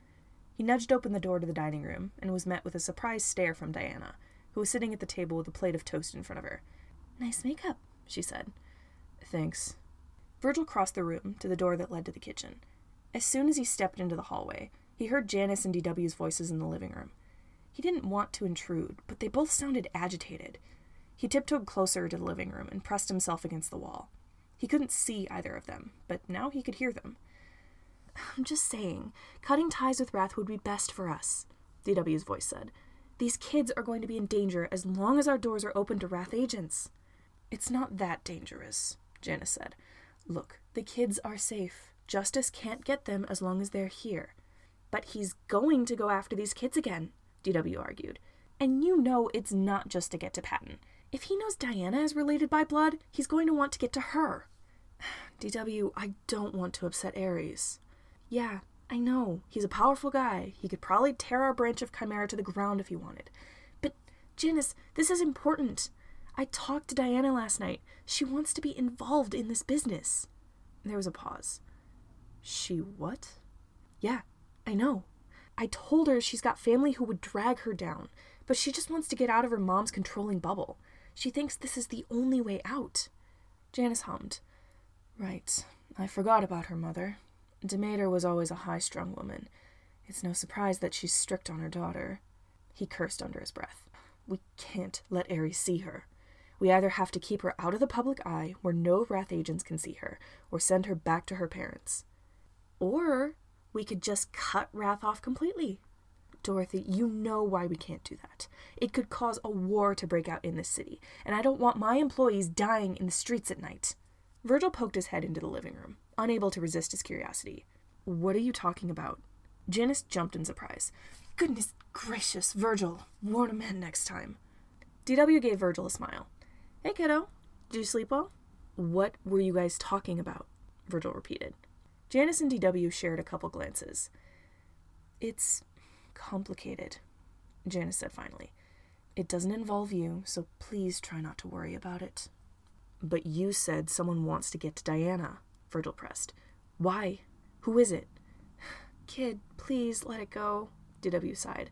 He nudged open the door to the dining room and was met with a surprised stare from Diana, who was sitting at the table with a plate of toast in front of her. "Nice makeup," she said. "Thanks." Virgil crossed the room to the door that led to the kitchen. As soon as he stepped into the hallway, he heard Janus and DW's voices in the living room. He didn't want to intrude, but they both sounded agitated. He tiptoed closer to the living room and pressed himself against the wall. He couldn't see either of them, but now he could hear them. "I'm just saying, cutting ties with Wrath would be best for us," DW's voice said. "These kids are going to be in danger as long as our doors are open to Wrath agents." "It's not that dangerous," Janus said. "Look, the kids are safe. Justice can't get them as long as they're here." "But he's going to go after these kids again," DW argued. "And you know it's not just to get to Patton. If he knows Diana is related by blood, he's going to want to get to her." DW, I don't want to upset Ares." "Yeah, I know. He's a powerful guy. He could probably tear our branch of Chimera to the ground if he wanted. But, Janus, this is important. I talked to Diana last night. She wants to be involved in this business." There was a pause. "She what?" "Yeah, I know. I told her she's got family who would drag her down, but she just wants to get out of her mom's controlling bubble. She thinks this is the only way out." Janus hummed. "Right. I forgot about her mother. Demeter was always a high-strung woman. It's no surprise that she's strict on her daughter." He cursed under his breath. "We can't let Ares see her. We either have to keep her out of the public eye, where no Wrath agents can see her, or send her back to her parents. Or we could just cut Wrath off completely." "Dorothy, you know why we can't do that. It could cause a war to break out in this city, and I don't want my employees dying in the streets at night." Virgil poked his head into the living room, unable to resist his curiosity. "What are you talking about?" Janus jumped in surprise. "Goodness gracious, Virgil. Warn a man next time." DW gave Virgil a smile. "Hey, kiddo. Did you sleep well?" "What were you guys talking about?" Virgil repeated. Janus and DW shared a couple glances. "It's complicated," Janus said finally. "It doesn't involve you, so please try not to worry about it." "But you said someone wants to get to Diana," Virgil pressed. "Why? Who is it?" "Kid, please let it go," DW sighed.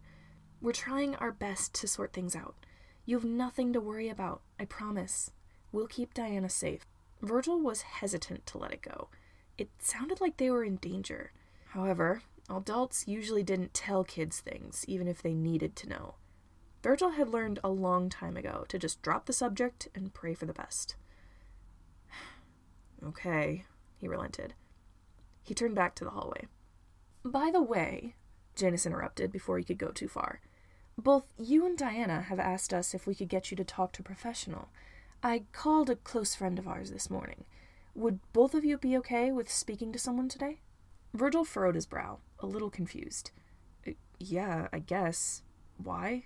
"We're trying our best to sort things out. You have nothing to worry about, I promise. We'll keep Diana safe. Virgil was hesitant to let it go. It sounded like they were in danger. However, adults usually didn't tell kids things, even if they needed to know. Virgil had learned a long time ago to just drop the subject and pray for the best. Okay, he relented. He turned back to the hallway. By the way, Janus interrupted before he could go too far, both you and Diana have asked us if we could get you to talk to a professional. I called a close friend of ours this morning. Would both of you be okay with speaking to someone today? Virgil furrowed his brow, a little confused. Yeah, I guess. Why?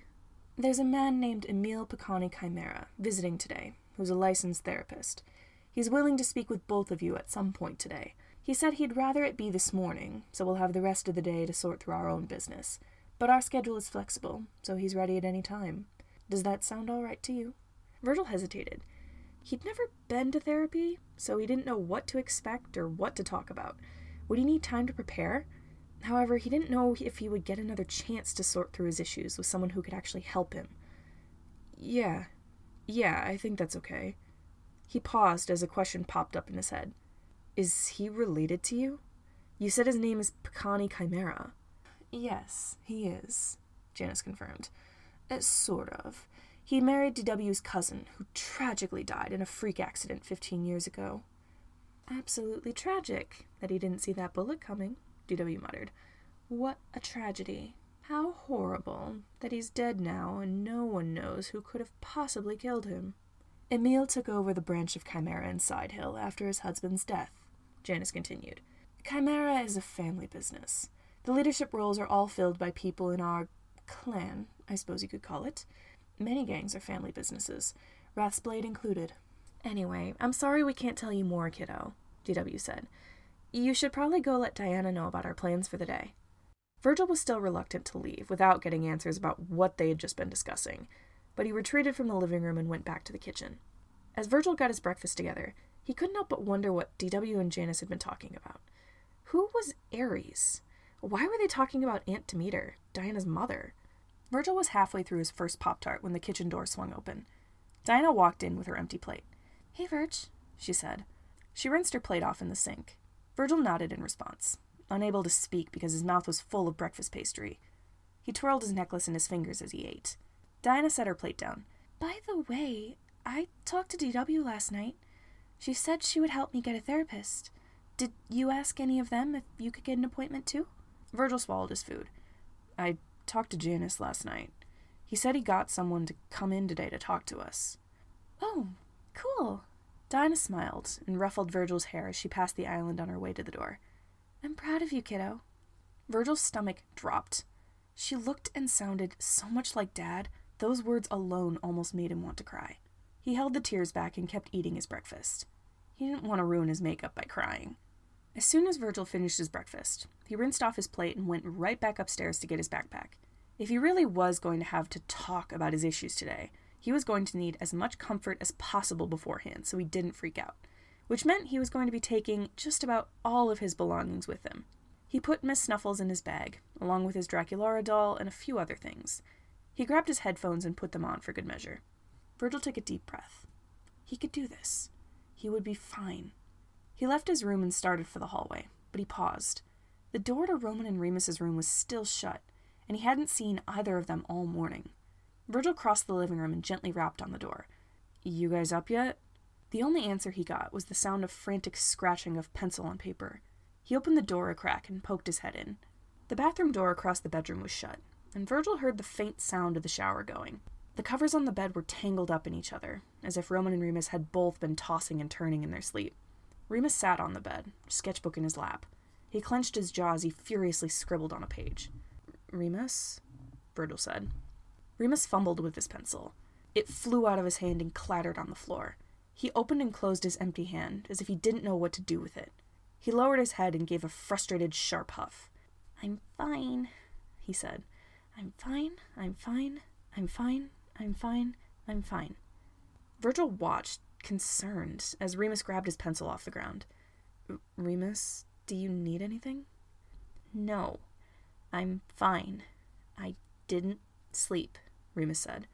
There's a man named Emil Picani Chimera visiting today, who's a licensed therapist. He's willing to speak with both of you at some point today. He said he'd rather it be this morning, so we'll have the rest of the day to sort through our own business. But our schedule is flexible, so he's ready at any time. Does that sound all right to you? Virgil hesitated. He'd never been to therapy, so he didn't know what to expect or what to talk about. Would he need time to prepare? However, he didn't know if he would get another chance to sort through his issues with someone who could actually help him. Yeah, I think that's okay. He paused as a question popped up in his head. Is he related to you? You said his name is Picani Chimera. Yes, he is, Janus confirmed. Sort of. He married DW's cousin, who tragically died in a freak accident 15 years ago. Absolutely tragic that he didn't see that bullet coming, DW muttered. What a tragedy. How horrible that he's dead now and no one knows who could have possibly killed him. Emil took over the branch of Chimera in Sidehill after his husband's death, Janus continued. Chimera is a family business. The leadership roles are all filled by people in our clan, I suppose you could call it. Many gangs are family businesses, Rathsblade included. Anyway, I'm sorry we can't tell you more, kiddo, DW said. You should probably go let Diana know about our plans for the day. Virgil was still reluctant to leave without getting answers about what they had just been discussing, but he retreated from the living room and went back to the kitchen. As Virgil got his breakfast together, he couldn't help but wonder what DW and Janus had been talking about. Who was Ares? Why were they talking about Aunt Demeter, Diana's mother? Virgil was halfway through his first Pop-Tart when the kitchen door swung open. Diana walked in with her empty plate. Hey, Virg, she said. She rinsed her plate off in the sink. Virgil nodded in response, unable to speak because his mouth was full of breakfast pastry. He twirled his necklace in his fingers as he ate. Diana set her plate down. By the way, I talked to DW last night. She said she would help me get a therapist. Did you ask any of them if you could get an appointment too? Virgil swallowed his food. I talked to Janus last night. He said he got someone to come in today to talk to us. Oh, cool. Diana smiled and ruffled Virgil's hair as she passed the island on her way to the door. I'm proud of you, kiddo. Virgil's stomach dropped. She looked and sounded so much like Dad, those words alone almost made him want to cry. He held the tears back and kept eating his breakfast. He didn't want to ruin his makeup by crying. As soon as Virgil finished his breakfast, he rinsed off his plate and went right back upstairs to get his backpack. If he really was going to have to talk about his issues today, he was going to need as much comfort as possible beforehand so he didn't freak out, which meant he was going to be taking just about all of his belongings with him. He put Miss Snuffles in his bag, along with his Draculaura doll and a few other things. He grabbed his headphones and put them on for good measure. Virgil took a deep breath. He could do this. He would be fine. He left his room and started for the hallway, but he paused. The door to Roman and Remus's room was still shut, and he hadn't seen either of them all morning. Virgil crossed the living room and gently rapped on the door. You guys up yet? The only answer he got was the sound of frantic scratching of pencil on paper. He opened the door a crack and poked his head in. The bathroom door across the bedroom was shut, and Virgil heard the faint sound of the shower going. The covers on the bed were tangled up in each other, as if Roman and Remus had both been tossing and turning in their sleep. Remus sat on the bed, sketchbook in his lap. He clenched his jaw as he furiously scribbled on a page. Remus? Virgil said. Remus fumbled with his pencil. It flew out of his hand and clattered on the floor. He opened and closed his empty hand, as if he didn't know what to do with it. He lowered his head and gave a frustrated, sharp huff. I'm fine, he said. I'm fine, I'm fine, I'm fine, I'm fine, I'm fine. Virgil watched, concerned, as Remus grabbed his pencil off the ground. Remus, do you need anything? No, I'm fine. I didn't sleep, Remus said.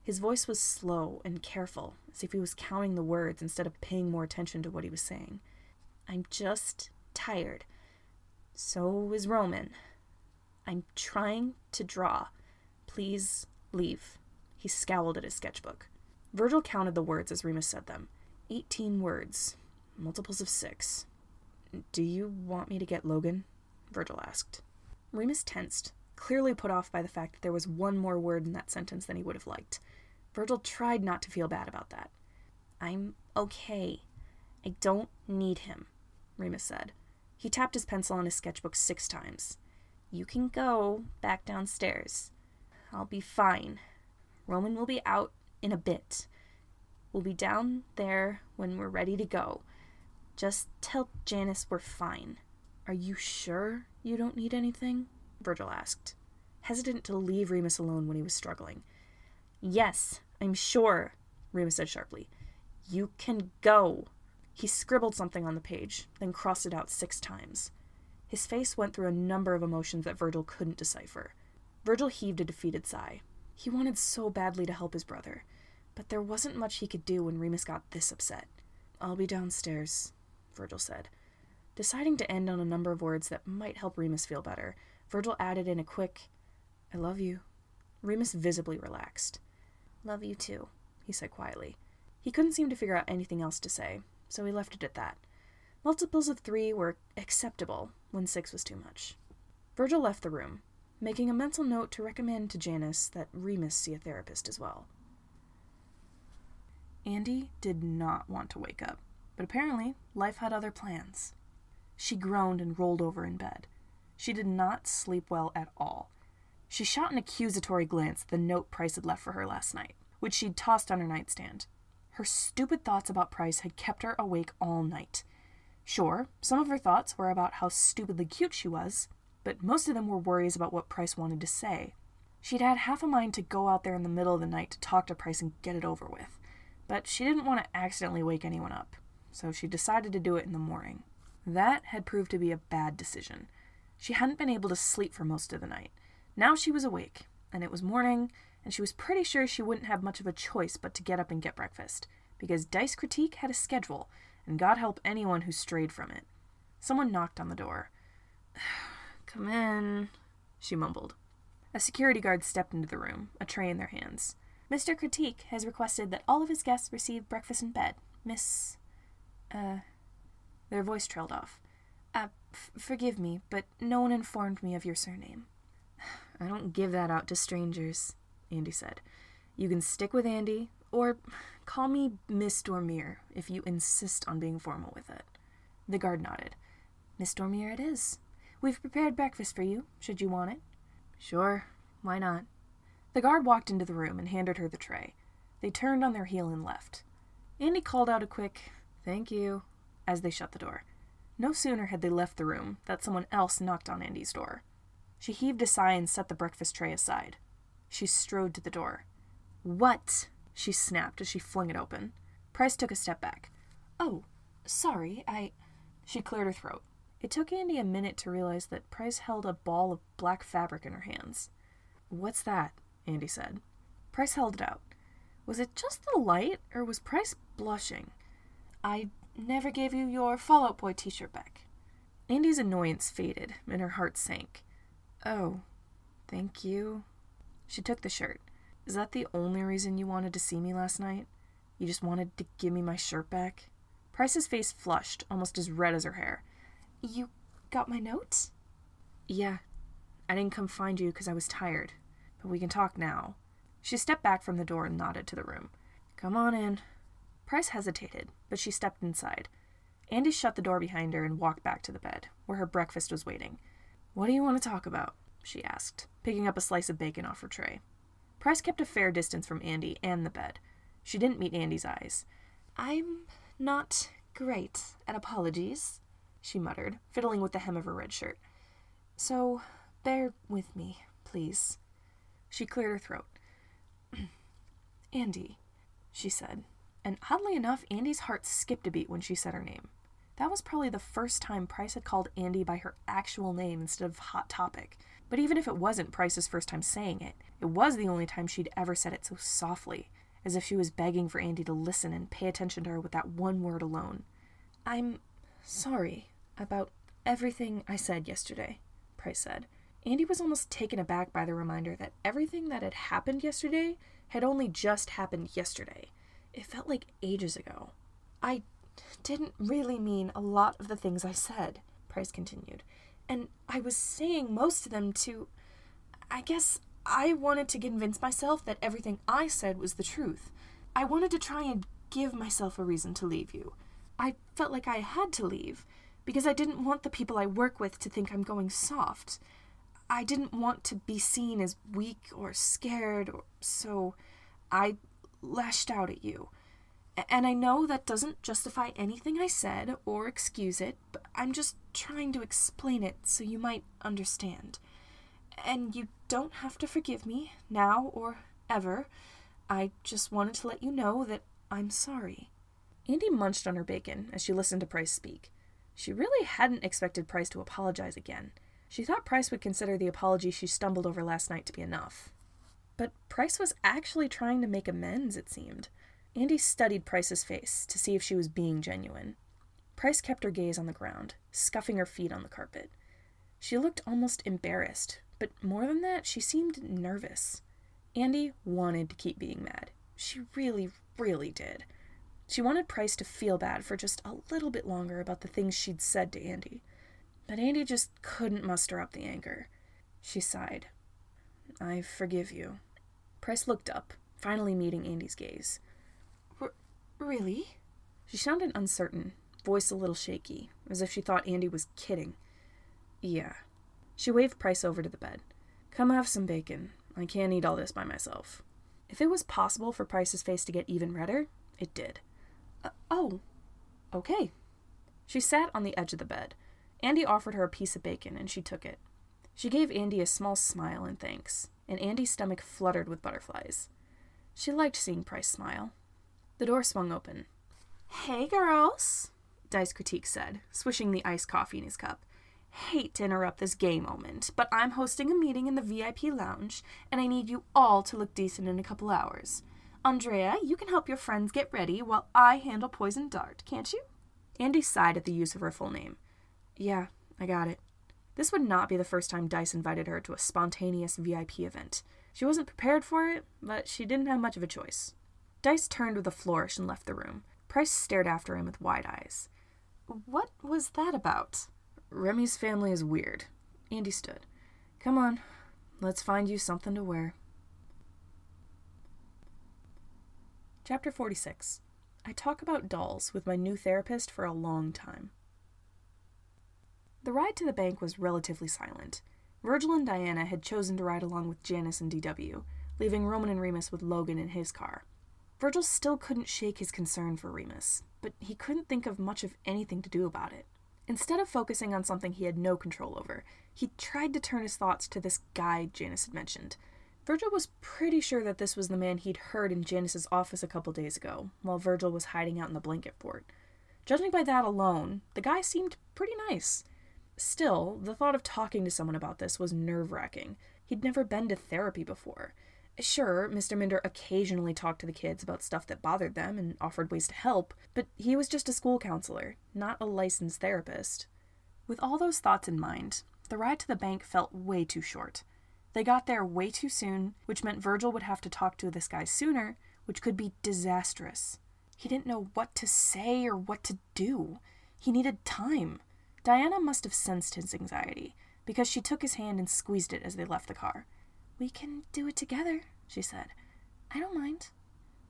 His voice was slow and careful, as if he was counting the words instead of paying more attention to what he was saying. I'm just tired. So is Roman. I'm trying to draw. Please leave. He scowled at his sketchbook. Virgil counted the words as Remus said them. 18 words. Multiples of 6. Do you want me to get Logan? Virgil asked. Remus tensed, clearly put off by the fact that there was one more word in that sentence than he would have liked. Virgil tried not to feel bad about that. I'm okay. I don't need him, Remus said. He tapped his pencil on his sketchbook 6 times. You can go back downstairs. I'll be fine. Roman will be out in a bit. We'll be down there when we're ready to go. Just tell Janus we're fine. Are you sure you don't need anything? Virgil asked, hesitant to leave Remus alone when he was struggling. Yes, I'm sure, Remus said sharply. You can go. He scribbled something on the page, then crossed it out 6 times. His face went through a number of emotions that Virgil couldn't decipher. Virgil heaved a defeated sigh. He wanted so badly to help his brother, but there wasn't much he could do when Remus got this upset. I'll be downstairs, Virgil said. Deciding to end on a number of words that might help Remus feel better, Virgil added in a quick, I love you. Remus visibly relaxed. Love you too, he said quietly. He couldn't seem to figure out anything else to say, so he left it at that. Multiples of 3 were acceptable when 6 was too much. Virgil left the room, making a mental note to recommend to Janus that Remus see a therapist as well. Andy did not want to wake up, but apparently life had other plans. She groaned and rolled over in bed. She did not sleep well at all. She shot an accusatory glance at the note Price had left for her last night, which she'd tossed on her nightstand. Her stupid thoughts about Price had kept her awake all night. Sure, some of her thoughts were about how stupidly cute she was, but most of them were worries about what Price wanted to say. She'd had half a mind to go out there in the middle of the night to talk to Price and get it over with, but she didn't want to accidentally wake anyone up, so she decided to do it in the morning. That had proved to be a bad decision. She hadn't been able to sleep for most of the night. Now she was awake, and it was morning, and she was pretty sure she wouldn't have much of a choice but to get up and get breakfast, because Dice Critique had a schedule, and God help anyone who strayed from it. Someone knocked on the door. Come in, she mumbled. A security guard stepped into the room, a tray in their hands. Mr. Critique has requested that all of his guests receive breakfast in bed. Miss... Their voice trailed off. Forgive me, but no one informed me of your surname. I don't give that out to strangers, Andy said. You can stick with Andy, or call me Miss Dormier if you insist on being formal with it. The guard nodded. Miss Dormier it is. We've prepared breakfast for you, should you want it. Sure, why not? The guard walked into the room and handed her the tray. They turned on their heel and left. Andy called out a quick, thank you, as they shut the door. No sooner had they left the room that someone else knocked on Andy's door. She heaved a sigh and set the breakfast tray aside. She strode to the door. What? She snapped as she flung it open. Price took a step back. Oh, sorry, She cleared her throat. It took Andy a minute to realize that Price held a ball of black fabric in her hands. What's that? Andy said. Price held it out. Was it just the light, or was Price blushing? I never gave you your Fall Out Boy t-shirt back. Andy's annoyance faded, and her heart sank. Oh, thank you. She took the shirt. Is that the only reason you wanted to see me last night? You just wanted to give me my shirt back? Price's face flushed, almost as red as her hair. You got my note? Yeah. I didn't come find you because I was tired, but we can talk now. She stepped back from the door and nodded to the room. Come on in. Price hesitated, but she stepped inside. Andy shut the door behind her and walked back to the bed, where her breakfast was waiting. What do you want to talk about? She asked, picking up a slice of bacon off her tray. Price kept a fair distance from Andy and the bed. She didn't meet Andy's eyes. I'm not great at apologies, she muttered, fiddling with the hem of her red shirt. So, bear with me, please. She cleared her throat. Andy, she said, and oddly enough, Andy's heart skipped a beat when she said her name. That was probably the first time Price had called Andy by her actual name instead of Hot Topic. But even if it wasn't Price's first time saying it, it was the only time she'd ever said it so softly, as if she was begging for Andy to listen and pay attention to her with that one word alone. "I'm sorry about everything I said yesterday," Price said. Andy was almost taken aback by the reminder that everything that had happened yesterday had only just happened yesterday. It felt like ages ago. "I didn't really mean a lot of the things I said," Price continued. "And I was saying most of them I guess I wanted to convince myself that everything I said was the truth. I wanted to try and give myself a reason to leave you. I felt like I had to leave, because I didn't want the people I work with to think I'm going soft. I didn't want to be seen as weak or scared, so I lashed out at you. And I know that doesn't justify anything I said or excuse it, but I'm just trying to explain it so you might understand. And you don't have to forgive me, now or ever. I just wanted to let you know that I'm sorry." Andy munched on her bacon as she listened to Price speak. She really hadn't expected Price to apologize again. She thought Price would consider the apology she stumbled over last night to be enough. But Price was actually trying to make amends, it seemed. Andy studied Price's face to see if she was being genuine. Price kept her gaze on the ground, scuffing her feet on the carpet. She looked almost embarrassed, but more than that, she seemed nervous. Andy wanted to keep being mad. She really, really did. She wanted Price to feel bad for just a little bit longer about the things she'd said to Andy. But Andy just couldn't muster up the anger. She sighed. "I forgive you." Price looked up, finally meeting Andy's gaze. "Really?" She sounded uncertain, voice a little shaky, as if she thought Andy was kidding. "Yeah." She waved Price over to the bed. "Come have some bacon. I can't eat all this by myself." If it was possible for Price's face to get even redder, it did. Oh, okay." She sat on the edge of the bed. Andy offered her a piece of bacon, and she took it. She gave Andy a small smile in thanks, and Andy's stomach fluttered with butterflies. She liked seeing Price smile. The door swung open. "Hey, girls," Dice Critique said, swishing the iced coffee in his cup. "Hate to interrupt this gay moment, but I'm hosting a meeting in the VIP lounge, and I need you all to look decent in a couple hours. Andrea, you can help your friends get ready while I handle Poison Dart, can't you?" Andy sighed at the use of her full name. "Yeah, I got it." This would not be the first time Dice invited her to a spontaneous VIP event. She wasn't prepared for it, but she didn't have much of a choice. Dice turned with a flourish and left the room. Price stared after him with wide eyes. "What was that about?" "Remy's family is weird." Andy stood. "Come on, let's find you something to wear." Chapter 46. I talk about dolls with my new therapist for a long time. The ride to the bank was relatively silent. Virgil and Diana had chosen to ride along with Janus and DW, leaving Roman and Remus with Logan in his car. Virgil still couldn't shake his concern for Remus, but he couldn't think of much of anything to do about it. Instead of focusing on something he had no control over, he tried to turn his thoughts to this guy Janus had mentioned. Virgil was pretty sure that this was the man he'd heard in Janus's office a couple days ago, while Virgil was hiding out in the blanket fort. Judging by that alone, the guy seemed pretty nice. Still, the thought of talking to someone about this was nerve-wracking. He'd never been to therapy before. Sure, Mr. Minder occasionally talked to the kids about stuff that bothered them and offered ways to help, but he was just a school counselor, not a licensed therapist. With all those thoughts in mind, the ride to the bank felt way too short. They got there way too soon, which meant Virgil would have to talk to this guy sooner, which could be disastrous. He didn't know what to say or what to do. He needed time. Diana must have sensed his anxiety, because she took his hand and squeezed it as they left the car. "We can do it together," she said. "I don't mind."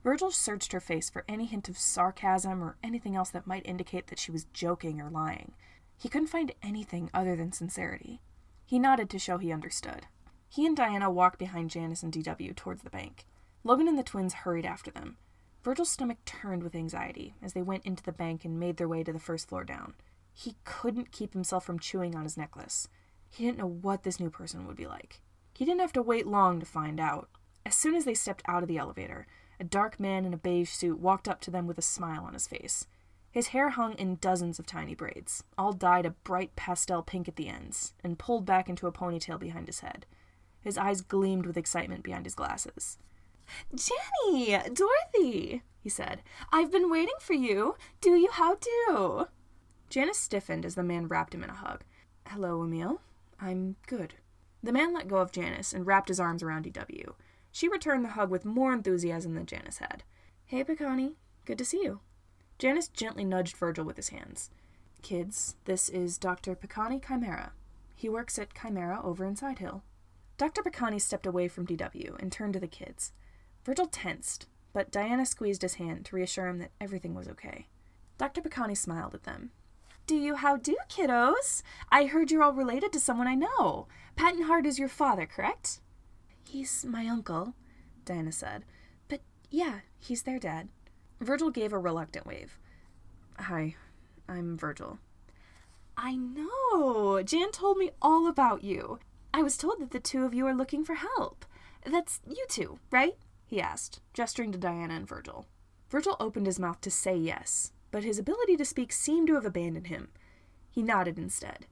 Virgil searched her face for any hint of sarcasm or anything else that might indicate that she was joking or lying. He couldn't find anything other than sincerity. He nodded to show he understood. He and Diana walked behind Janus and DW towards the bank. Logan and the twins hurried after them. Virgil's stomach turned with anxiety as they went into the bank and made their way to the first floor down. He couldn't keep himself from chewing on his necklace. He didn't know what this new person would be like. He didn't have to wait long to find out. As soon as they stepped out of the elevator, a dark man in a beige suit walked up to them with a smile on his face. His hair hung in dozens of tiny braids, all dyed a bright pastel pink at the ends, and pulled back into a ponytail behind his head. His eyes gleamed with excitement behind his glasses. "Jenny! Dorothy!" he said. "I've been waiting for you. Do you how do?" Janus stiffened as the man wrapped him in a hug. "Hello, Emil. I'm good." The man let go of Janus and wrapped his arms around DW. She returned the hug with more enthusiasm than Janus had. "Hey, Picani. Good to see you." Janus gently nudged Virgil with his hands. "Kids, this is Dr. Picani Chimera. He works at Chimera over in Side Hill." Dr. Picani stepped away from DW and turned to the kids. Virgil tensed, but Diana squeezed his hand to reassure him that everything was okay. Dr. Picani smiled at them. "Do you how do, kiddos? I heard you're all related to someone I know. Patton Hart is your father, correct?" "He's my uncle," Diana said. "But yeah, he's their dad." Virgil gave a reluctant wave. "Hi, I'm Virgil." "I know. Jan told me all about you. I was told that the two of you are looking for help. That's you two, right?" he asked, gesturing to Diana and Virgil. Virgil opened his mouth to say yes, but his ability to speak seemed to have abandoned him. He nodded instead.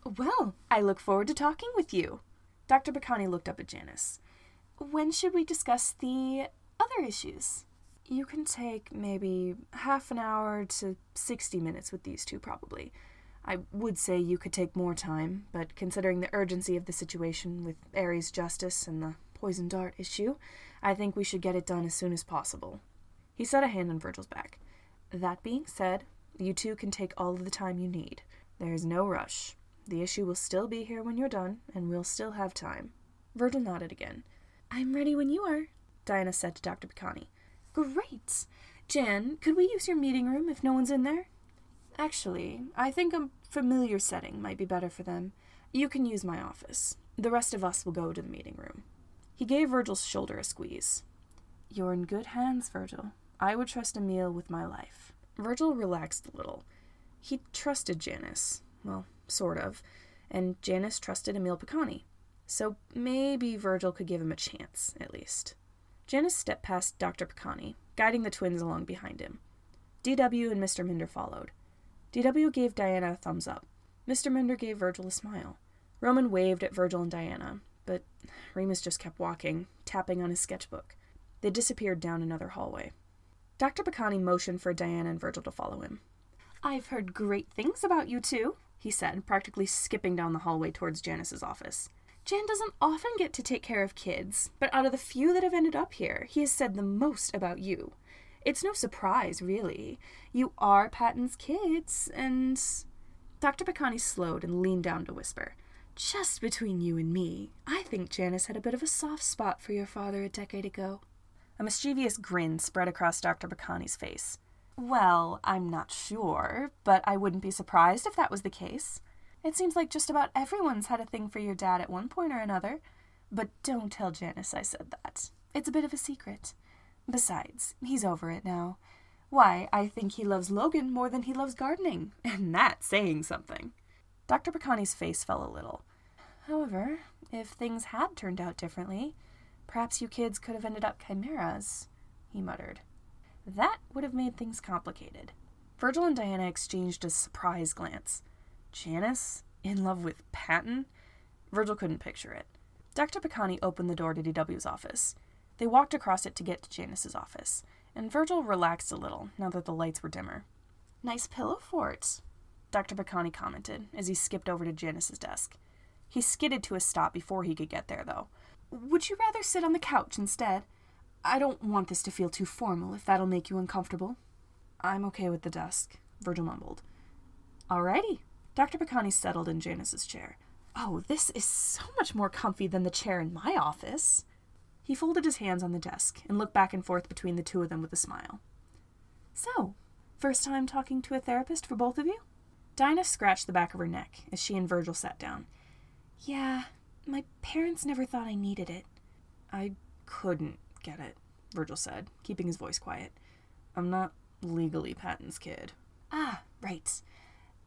"Well, I look forward to talking with you." Dr. Picani looked up at Janus. "When should we discuss the other issues?" "You can take maybe half an hour to 60 minutes with these two, probably. I would say you could take more time, but considering the urgency of the situation with Ares Justice and the poison dart issue, I think we should get it done as soon as possible." He set a hand on Virgil's back. "That being said, you two can take all of the time you need. There's no rush. The issue will still be here when you're done, and we'll still have time." Virgil nodded again. "I'm ready when you are," Diana said to Dr. Picani. "Great! Jan, could we use your meeting room if no one's in there?" "Actually, I think a familiar setting might be better for them. You can use my office. The rest of us will go to the meeting room." He gave Virgil's shoulder a squeeze. "You're in good hands, Virgil. I would trust Emil with my life." Virgil relaxed a little. He trusted Janus. Well, sort of. And Janus trusted Emil Picani. So maybe Virgil could give him a chance, at least. Janus stepped past Dr. Picani, guiding the twins along behind him. DW and Mr. Minder followed. DW gave Diana a thumbs up. Mr. Minder gave Virgil a smile. Roman waved at Virgil and Diana, but Remus just kept walking, tapping on his sketchbook. They disappeared down another hallway. Dr. Picani motioned for Diana and Virgil to follow him. "I've heard great things about you two," he said, practically skipping down the hallway towards Janus's office. "Jan doesn't often get to take care of kids, but out of the few that have ended up here, he has said the most about you. It's no surprise, really. You are Patton's kids, and..." Dr. Picani slowed and leaned down to whisper. "Just between you and me, I think Janus had a bit of a soft spot for your father a decade ago." A mischievous grin spread across Dr. Picani's face. "Well, I'm not sure, but I wouldn't be surprised if that was the case. It seems like just about everyone's had a thing for your dad at one point or another. But don't tell Janus I said that. It's a bit of a secret. Besides, he's over it now. Why, I think he loves Logan more than he loves gardening, and that's saying something." Dr. Picani's face fell a little. "However, if things had turned out differently, perhaps you kids could have ended up chimeras," he muttered. That would have made things complicated. Virgil and Diana exchanged a surprised glance. Janus? In love with Patton? Virgil couldn't picture it. Dr. Picani opened the door to DW's office. They walked across it to get to Janus's office, and Virgil relaxed a little now that the lights were dimmer. "Nice pillow fort," Dr. Picani commented as he skipped over to Janus's desk. He skidded to a stop before he could get there, though. "Would you rather sit on the couch instead? I don't want this to feel too formal, if that'll make you uncomfortable." "I'm okay with the desk," Virgil mumbled. "Alrighty." Dr. Picani settled in Janus's chair. "Oh, this is so much more comfy than the chair in my office." He folded his hands on the desk and looked back and forth between the two of them with a smile. "So, first time talking to a therapist for both of you?" Dinah scratched the back of her neck as she and Virgil sat down. "Yeah, my parents never thought I needed it." "I couldn't get it," Virgil said, keeping his voice quiet. "I'm not legally Patton's kid." "Ah, right.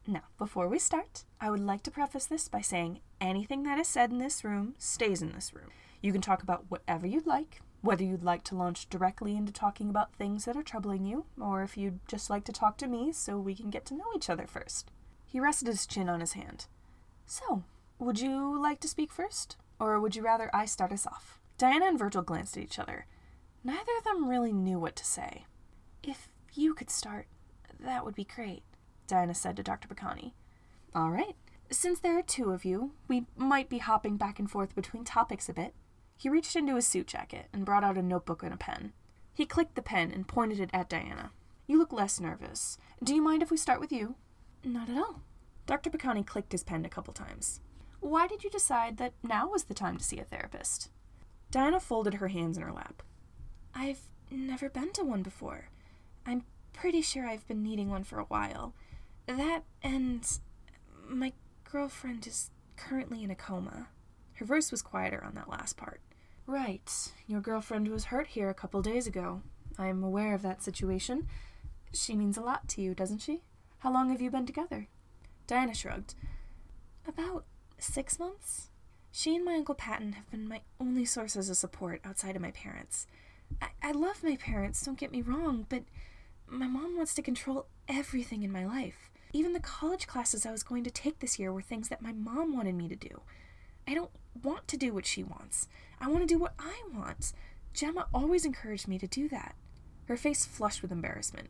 Now, before we start, I would like to preface this by saying anything that is said in this room stays in this room. You can talk about whatever you'd like, Whether you'd like to launch directly into talking about things that are troubling you, or if you'd just like to talk to me so we can get to know each other first. He rested his chin on his hand. So, would you like to speak first? Or would you rather I start us off? Diana and Virgil glanced at each other. Neither of them really knew what to say. If you could start, that would be great, Diana said to Dr. Bacani. All right. Since there are two of you, we might be hopping back and forth between topics a bit. He reached into his suit jacket and brought out a notebook and a pen. He clicked the pen and pointed it at Diana. You look less nervous. Do you mind if we start with you? Not at all. Dr. Bacani clicked his pen a couple times. Why did you decide that now was the time to see a therapist? Diana folded her hands in her lap. I've never been to one before. I'm pretty sure I've been needing one for a while. That and my girlfriend is currently in a coma. Her voice was quieter on that last part. Right. Your girlfriend was hurt here a couple days ago. I'm aware of that situation. She means a lot to you, doesn't she? How long have you been together? Diana shrugged. About 6 months. She and my Uncle Patton have been my only sources of support outside of my parents. I love my parents, don't get me wrong, but my mom wants to control everything in my life. Even the college classes I was going to take this year were things that my mom wanted me to do. I don't want to do what she wants. I want to do what I want. Gemma always encouraged me to do that. Her face flushed with embarrassment.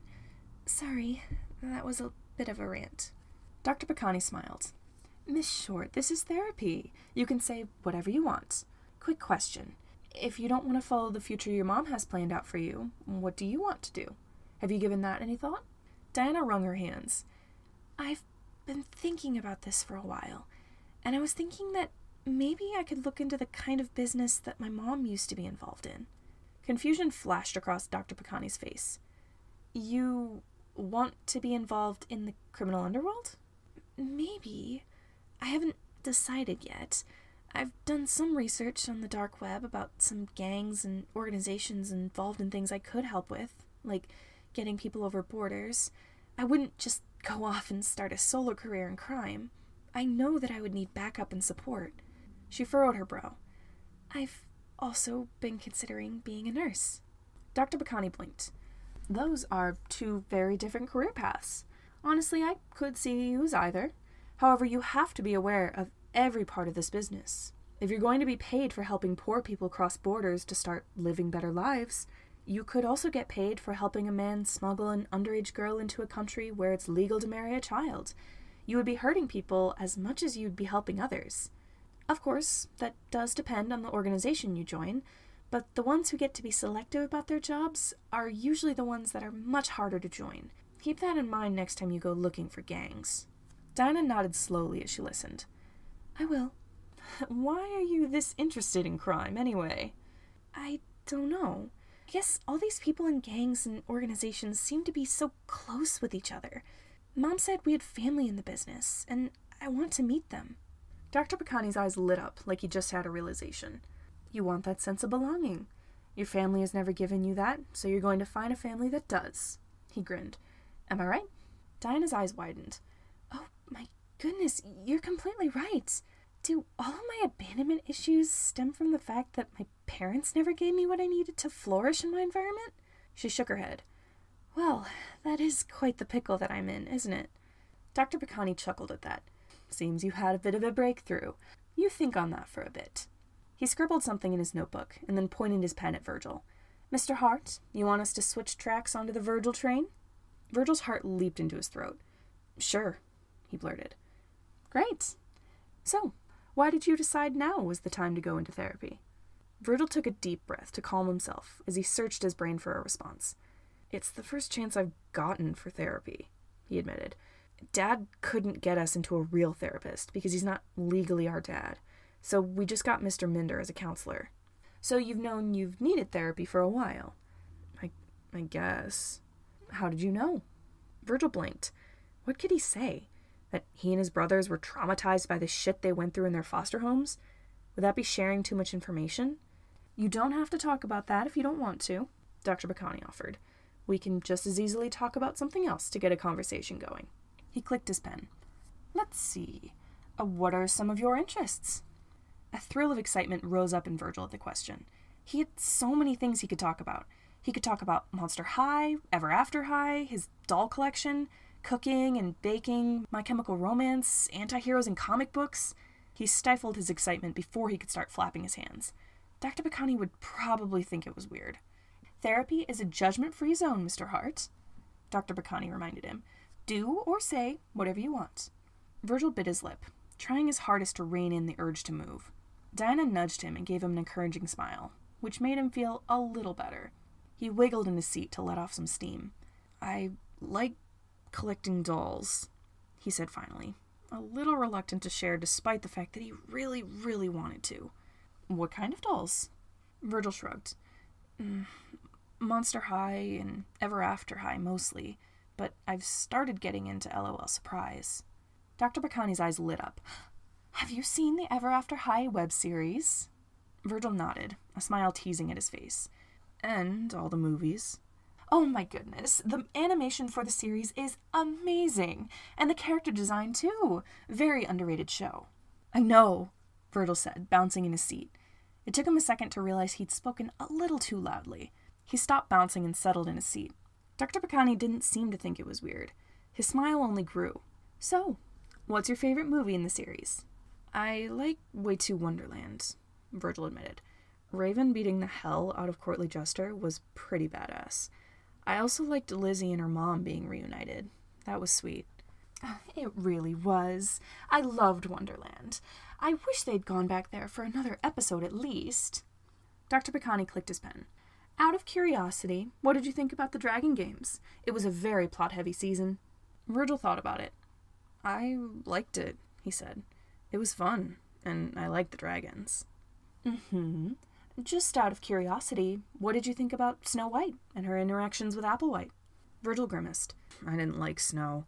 Sorry, that was a bit of a rant. Dr. Bacani smiled. Miss Short, this is therapy. You can say whatever you want. Quick question. If you don't want to follow the future your mom has planned out for you, what do you want to do? Have you given that any thought? Diana wrung her hands. I've been thinking about this for a while, and I was thinking that maybe I could look into the kind of business that my mom used to be involved in. Confusion flashed across Dr. Bacani's face. You want to be involved in the criminal underworld? Maybe. I haven't decided yet. I've done some research on the dark web about some gangs and organizations involved in things I could help with, like getting people over borders. I wouldn't just go off and start a solo career in crime. I know that I would need backup and support. She furrowed her brow. I've also been considering being a nurse. Dr. Bacani blinked. Those are two very different career paths. Honestly, I could see you as either. However, you have to be aware of every part of this business. If you're going to be paid for helping poor people cross borders to start living better lives, you could also get paid for helping a man smuggle an underage girl into a country where it's legal to marry a child. You would be hurting people as much as you'd be helping others. Of course, that does depend on the organization you join, but the ones who get to be selective about their jobs are usually the ones that are much harder to join. Keep that in mind next time you go looking for gangs. Diana nodded slowly as she listened. I will. Why are you this interested in crime, anyway? I don't know. I guess all these people in gangs and organizations seem to be so close with each other. Mom said we had family in the business, and I want to meet them. Dr. Bacani's eyes lit up like he just had a realization. You want that sense of belonging. Your family has never given you that, so you're going to find a family that does. He grinned. Am I right? Diana's eyes widened. Oh, my goodness, you're completely right. Do all of my abandonment issues stem from the fact that my parents never gave me what I needed to flourish in my environment? She shook her head. Well, that is quite the pickle that I'm in, isn't it? Dr. Bacani chuckled at that. Seems you had a bit of a breakthrough. You think on that for a bit. He scribbled something in his notebook and then pointed his pen at Virgil. Mr. Hart, you want us to switch tracks onto the Virgil train? Virgil's heart leaped into his throat. Sure, he blurted. Great. So, why did you decide now was the time to go into therapy? Virgil took a deep breath to calm himself as he searched his brain for a response. It's the first chance I've gotten for therapy, he admitted. Dad couldn't get us into a real therapist because he's not legally our dad, so we just got Mr. Minder as a counselor. So you've known you've needed therapy for a while. I guess. How did you know? Virgil blinked. What could he say? That he and his brothers were traumatized by the shit they went through in their foster homes? Would that be sharing too much information? You don't have to talk about that if you don't want to, Dr. Bacani offered. We can just as easily talk about something else to get a conversation going. He clicked his pen. Let's see. What are some of your interests? A thrill of excitement rose up in Virgil at the question. He had so many things he could talk about. He could talk about Monster High, Ever After High, his doll collection, cooking and baking, My Chemical Romance, anti-heroes and comic books. He stifled his excitement before he could start flapping his hands. Dr. Bacani would probably think it was weird. Therapy is a judgment-free zone, Mr. Hart, Dr. Bacani reminded him. Do or say whatever you want. Virgil bit his lip, trying his hardest to rein in the urge to move. Diana nudged him and gave him an encouraging smile, which made him feel a little better. He wiggled in his seat to let off some steam. I like collecting dolls, he said finally, a little reluctant to share despite the fact that he really, really wanted to. What kind of dolls? Virgil shrugged. Monster High and Ever After High mostly, but I've started getting into LOL Surprise. Dr. Bacani's eyes lit up. Have you seen the Ever After High web series? Virgil nodded, a smile teasing at his face. And all the movies. Oh my goodness, the animation for the series is amazing, and the character design too. Very underrated show. I know, Virgil said, bouncing in his seat. It took him a second to realize he'd spoken a little too loudly. He stopped bouncing and settled in his seat. Dr. Bacani didn't seem to think it was weird. His smile only grew. So, what's your favorite movie in the series? I like Way to Wonderland, Virgil admitted. Raven beating the hell out of Courtly Jester was pretty badass. I also liked Lizzie and her mom being reunited. That was sweet. It really was. I loved Wonderland. I wish they'd gone back there for another episode at least. Dr. Bacani clicked his pen. Out of curiosity, what did you think about the Dragon Games? It was a very plot-heavy season. Virgil thought about it. I liked it, he said. It was fun, and I liked the dragons. Just out of curiosity, what did you think about Snow White and her interactions with Applewhite? Virgil grimaced. I didn't like Snow.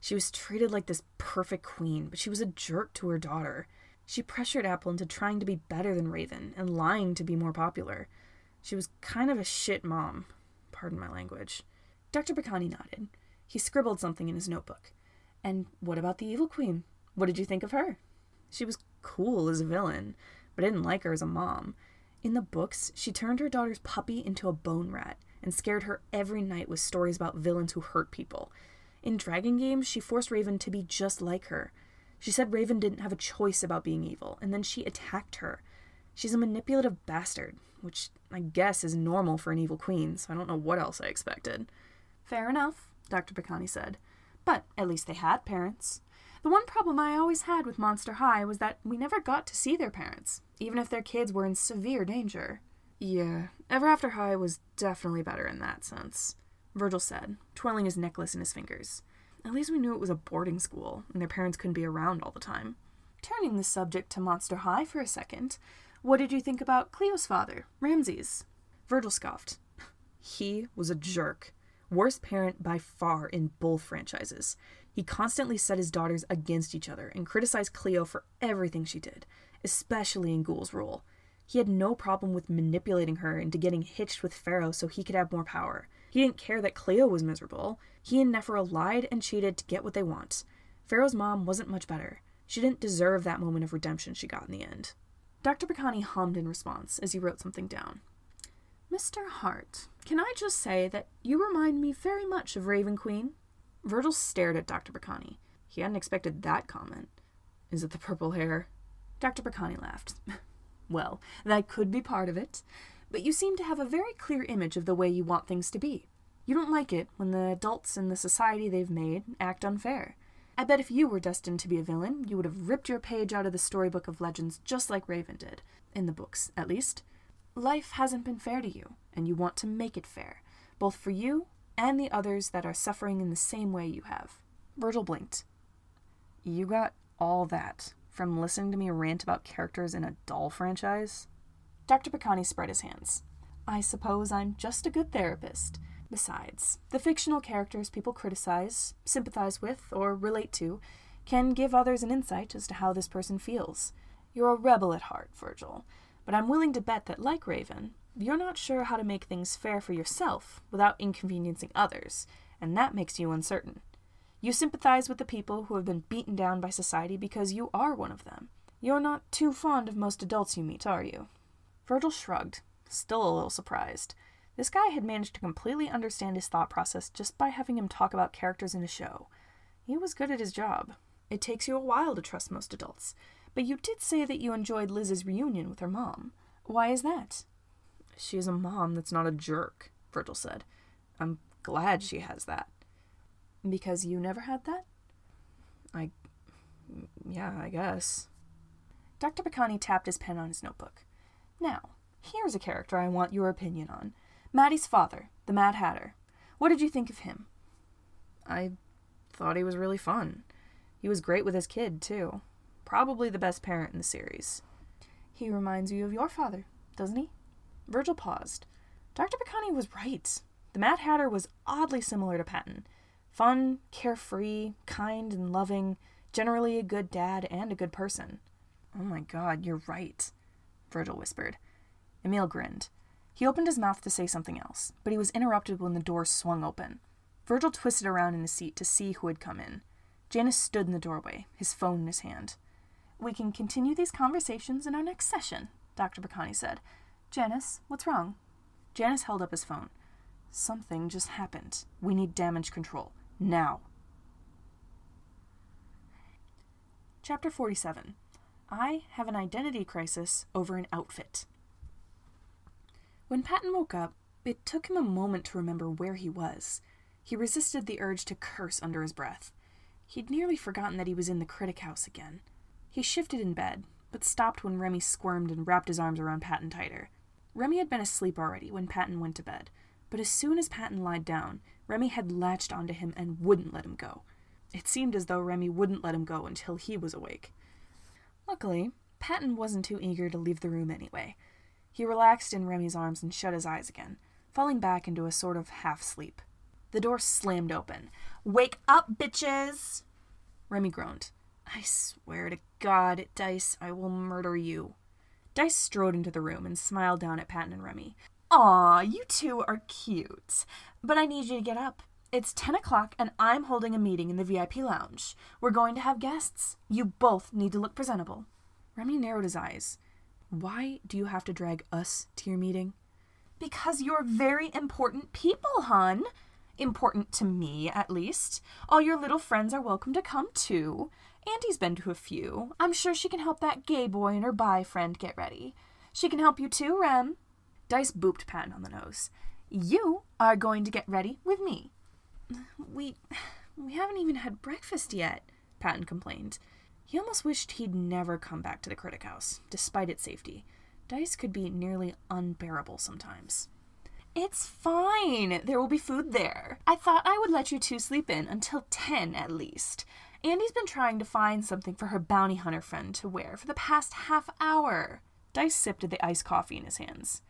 She was treated like this perfect queen, but she was a jerk to her daughter. She pressured Apple into trying to be better than Raven and lying to be more popular. She was kind of a shit mom. Pardon my language. Dr. Bacani nodded. He scribbled something in his notebook. And what about the evil queen? What did you think of her? She was cool as a villain, but I didn't like her as a mom. In the books, she turned her daughter's puppy into a bone rat and scared her every night with stories about villains who hurt people. In Dragon Games, she forced Raven to be just like her. She said Raven didn't have a choice about being evil, and then she attacked her. She's a manipulative bastard, which I guess is normal for an evil queen, so I don't know what else I expected. Fair enough, Dr. Bacani said. But at least they had parents. The one problem I always had with Monster High was that we never got to see their parents, even if their kids were in severe danger. Yeah, Ever After High was definitely better in that sense, Virgil said, twirling his necklace in his fingers. At least we knew it was a boarding school, and their parents couldn't be around all the time. Turning the subject to Monster High for a second, what did you think about Cleo's father, Ramses? Virgil scoffed. He was a jerk. Worst parent by far in both franchises. He constantly set his daughters against each other and criticized Cleo for everything she did, especially in Ghoul's role. He had no problem with manipulating her into getting hitched with Pharaoh so he could have more power. He didn't care that Cleo was miserable. He and Nephra lied and cheated to get what they want. Pharaoh's mom wasn't much better. She didn't deserve that moment of redemption she got in the end. Dr. Bacani hummed in response as he wrote something down. Mr. Hart, can I just say that you remind me very much of Raven Queen? Virgil stared at Dr. Bacani. He hadn't expected that comment. Is it the purple hair? Dr. Bacani laughed. Well, that could be part of it, but you seem to have a very clear image of the way you want things to be. You don't like it when the adults in the society they've made act unfair. I bet if you were destined to be a villain, you would have ripped your page out of the storybook of legends just like Raven did. In the books, at least. Life hasn't been fair to you, and you want to make it fair, both for you and the others that are suffering in the same way you have. Virgil blinked. You got all that from listening to me rant about characters in a doll franchise? Dr. Bacani spread his hands. I suppose I'm just a good therapist. Besides, the fictional characters people criticize, sympathize with, or relate to can give others an insight as to how this person feels. You're a rebel at heart, Virgil, but I'm willing to bet that, like Raven, you're not sure how to make things fair for yourself without inconveniencing others, and that makes you uncertain. You sympathize with the people who have been beaten down by society because you are one of them. You're not too fond of most adults you meet, are you? Virgil shrugged, still a little surprised. This guy had managed to completely understand his thought process just by having him talk about characters in a show. He was good at his job. It takes you a while to trust most adults, but you did say that you enjoyed Liz's reunion with her mom. Why is that? She has a mom that's not a jerk, Virgil said. I'm glad she has that. Because you never had that? Yeah, I guess. Dr. Bacani tapped his pen on his notebook. Now, here's a character I want your opinion on. Maddie's father, the Mad Hatter. What did you think of him? I thought he was really fun. He was great with his kid, too. Probably the best parent in the series. He reminds you of your father, doesn't he? Virgil paused. Dr. Bacani was right. The Mad Hatter was oddly similar to Patton. Fun, carefree, kind and loving, generally a good dad and a good person. Oh my god, you're right, Virgil whispered. Emil grinned. He opened his mouth to say something else, but he was interrupted when the door swung open. Virgil twisted around in his seat to see who had come in. Janus stood in the doorway, his phone in his hand. We can continue these conversations in our next session, Dr. Bacani said. Janus, what's wrong? Janus held up his phone. Something just happened. We need damage control. Now. Chapter 47. I have an identity crisis over an outfit. When Patton woke up, it took him a moment to remember where he was. He resisted the urge to curse under his breath. He'd nearly forgotten that he was in the Critic House again. He shifted in bed, but stopped when Remy squirmed and wrapped his arms around Patton tighter. Remy had been asleep already when Patton went to bed, but as soon as Patton lied down, Remy had latched onto him and wouldn't let him go. It seemed as though Remy wouldn't let him go until he was awake. Luckily, Patton wasn't too eager to leave the room anyway. He relaxed in Remy's arms and shut his eyes again, falling back into a sort of half-sleep. The door slammed open. "Wake up, bitches!" Remy groaned. I swear to God, Dice, I will murder you. Dice strode into the room and smiled down at Patton and Remy. Aw, you two are cute. But I need you to get up. It's 10 o'clock and I'm holding a meeting in the VIP lounge. We're going to have guests. You both need to look presentable. Remy narrowed his eyes. Why do you have to drag us to your meeting? Because you're very important people, hon. Important to me, at least. All your little friends are welcome to come, too. Auntie's been to a few. I'm sure she can help that gay boy and her bi friend get ready. She can help you, too, Rem. Dice booped Patton on the nose. You are going to get ready with me. We haven't even had breakfast yet, Patton complained. He almost wished he'd never come back to the Critic House, despite its safety. Dice could be nearly unbearable sometimes. It's fine. There will be food there. I thought I would let you two sleep in until 10 at least. Andy's been trying to find something for her bounty hunter friend to wear for the past half hour. Dice sipped at the iced coffee in his hands.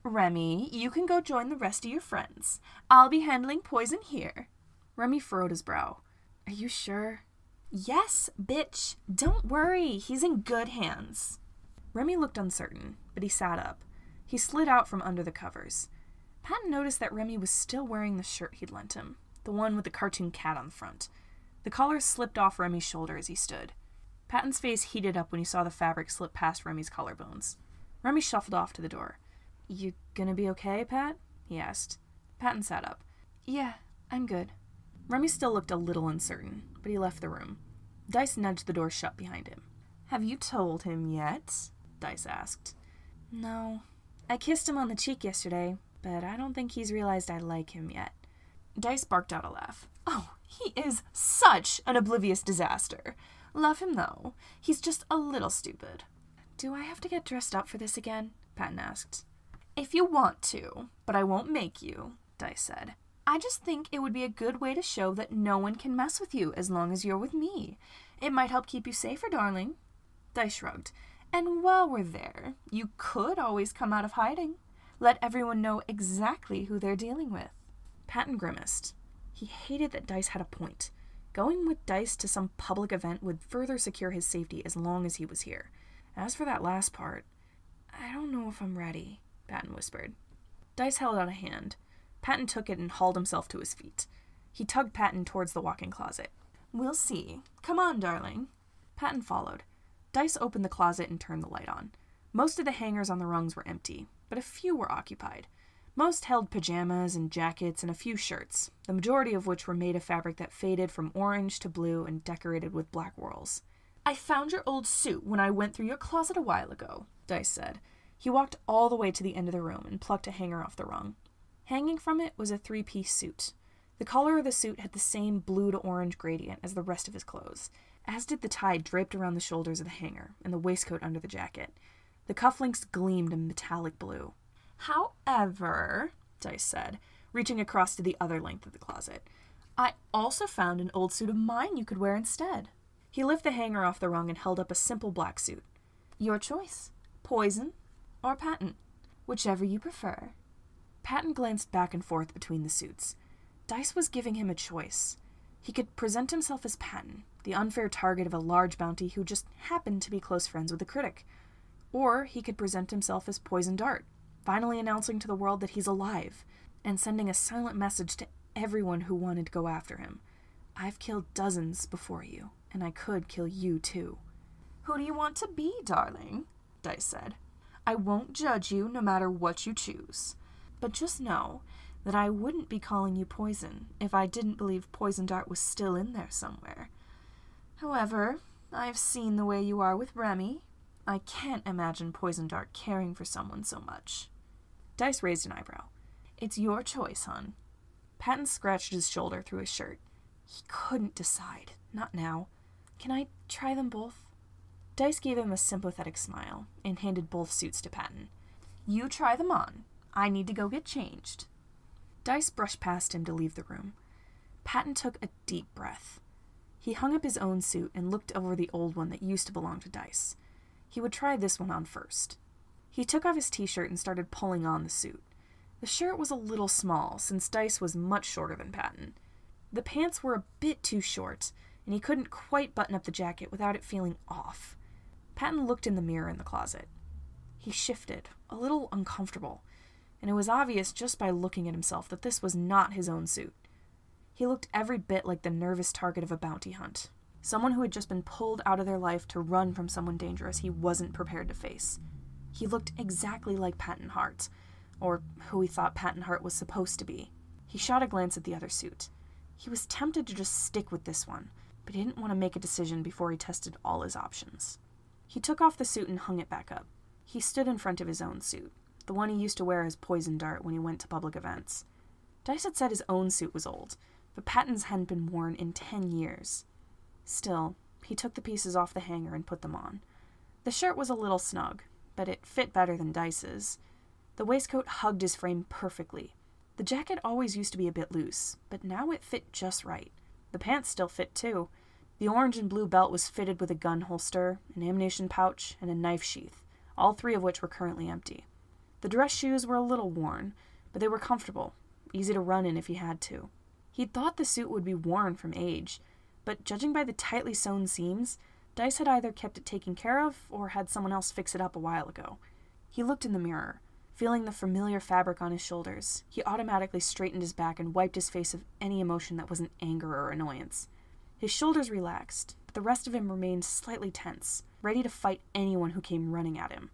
Remy, you can go join the rest of your friends. I'll be handling poison here. Remy furrowed his brow. Are you sure? Yes, bitch. Don't worry. He's in good hands. Remy looked uncertain, but he sat up. He slid out from under the covers. Patton noticed that Remy was still wearing the shirt he'd lent him, the one with the cartoon cat on the front. The collar slipped off Remy's shoulder as he stood. Patton's face heated up when he saw the fabric slip past Remy's collarbones. Remy shuffled off to the door. You gonna be okay, Pat? He asked. Patton sat up. Yeah, I'm good. Remy still looked a little uncertain, but he left the room. Dice nudged the door shut behind him. Have you told him yet? Dice asked. No. I kissed him on the cheek yesterday, but I don't think he's realized I like him yet. Dice barked out a laugh. Oh, he is such an oblivious disaster. Love him, though. He's just a little stupid. Do I have to get dressed up for this again? Patton asked. If you want to, but I won't make you, Dice said. I just think it would be a good way to show that no one can mess with you as long as you're with me. It might help keep you safer, darling. Dice shrugged. And while we're there, you could always come out of hiding. Let everyone know exactly who they're dealing with. Patton grimaced. He hated that Dice had a point. Going with Dice to some public event would further secure his safety as long as he was here. As for that last part, I don't know if I'm ready, Patton whispered. Dice held out a hand. Patton took it and hauled himself to his feet. He tugged Patton towards the walk-in closet. We'll see. Come on, darling. Patton followed. Dice opened the closet and turned the light on. Most of the hangers on the rungs were empty. but a few were occupied. Most held pajamas and jackets and a few shirts, the majority of which were made of fabric that faded from orange to blue and decorated with black whorls. "I found your old suit when I went through your closet a while ago," Dice said. He walked all the way to the end of the room and plucked a hanger off the rung. Hanging from it was a 3-piece suit. The collar of the suit had the same blue to orange gradient as the rest of his clothes, as did the tie draped around the shoulders of the hanger and the waistcoat under the jacket. The cufflinks gleamed a metallic blue. "However," Dice said, reaching across to the other length of the closet, "I also found an old suit of mine you could wear instead." He lifted the hanger off the rung and held up a simple black suit. "Your choice. Poison or Patton. Whichever you prefer." Patton glanced back and forth between the suits. Dice was giving him a choice. He could present himself as Patton, the unfair target of a large bounty who just happened to be close friends with the critic. Or he could present himself as Poison Dart, finally announcing to the world that he's alive, and sending a silent message to everyone who wanted to go after him. "I've killed dozens before you, and I could kill you too." "Who do you want to be, darling?" Dice said. "I won't judge you no matter what you choose. But just know that I wouldn't be calling you Poison if I didn't believe Poison Dart was still in there somewhere. However, I've seen the way you are with Remy. I can't imagine Poison Dart caring for someone so much." Dice raised an eyebrow. "It's your choice, hon." Patton scratched his shoulder through his shirt. He couldn't decide. Not now. "Can I try them both?" Dice gave him a sympathetic smile and handed both suits to Patton. "You try them on. I need to go get changed." Dice brushed past him to leave the room. Patton took a deep breath. He hung up his own suit and looked over the old one that used to belong to Dice. He would try this one on first. He took off his t-shirt and started pulling on the suit. The shirt was a little small, since Dice was much shorter than Patton. The pants were a bit too short, and he couldn't quite button up the jacket without it feeling off. Patton looked in the mirror in the closet. He shifted, a little uncomfortable, and it was obvious just by looking at himself that this was not his own suit. He looked every bit like the nervous target of a bounty hunt, someone who had just been pulled out of their life to run from someone dangerous he wasn't prepared to face. He looked exactly like Patton Hart, or who he thought Patton Hart was supposed to be. He shot a glance at the other suit. He was tempted to just stick with this one, but he didn't want to make a decision before he tested all his options. He took off the suit and hung it back up. He stood in front of his own suit, the one he used to wear as Poison Dart when he went to public events. Dice had said his own suit was old, but Patton's hadn't been worn in 10 years. Still, he took the pieces off the hanger and put them on. The shirt was a little snug, but it fit better than Dice's. The waistcoat hugged his frame perfectly. The jacket always used to be a bit loose, but now it fit just right. The pants still fit too. The orange and blue belt was fitted with a gun holster, an ammunition pouch, and a knife sheath, all 3 of which were currently empty. The dress shoes were a little worn, but they were comfortable, easy to run in if he had to. He'd thought the suit would be worn from age, but judging by the tightly sewn seams, Dice had either kept it taken care of or had someone else fix it up a while ago. He looked in the mirror. Feeling the familiar fabric on his shoulders, he automatically straightened his back and wiped his face of any emotion that wasn't anger or annoyance. His shoulders relaxed, but the rest of him remained slightly tense, ready to fight anyone who came running at him.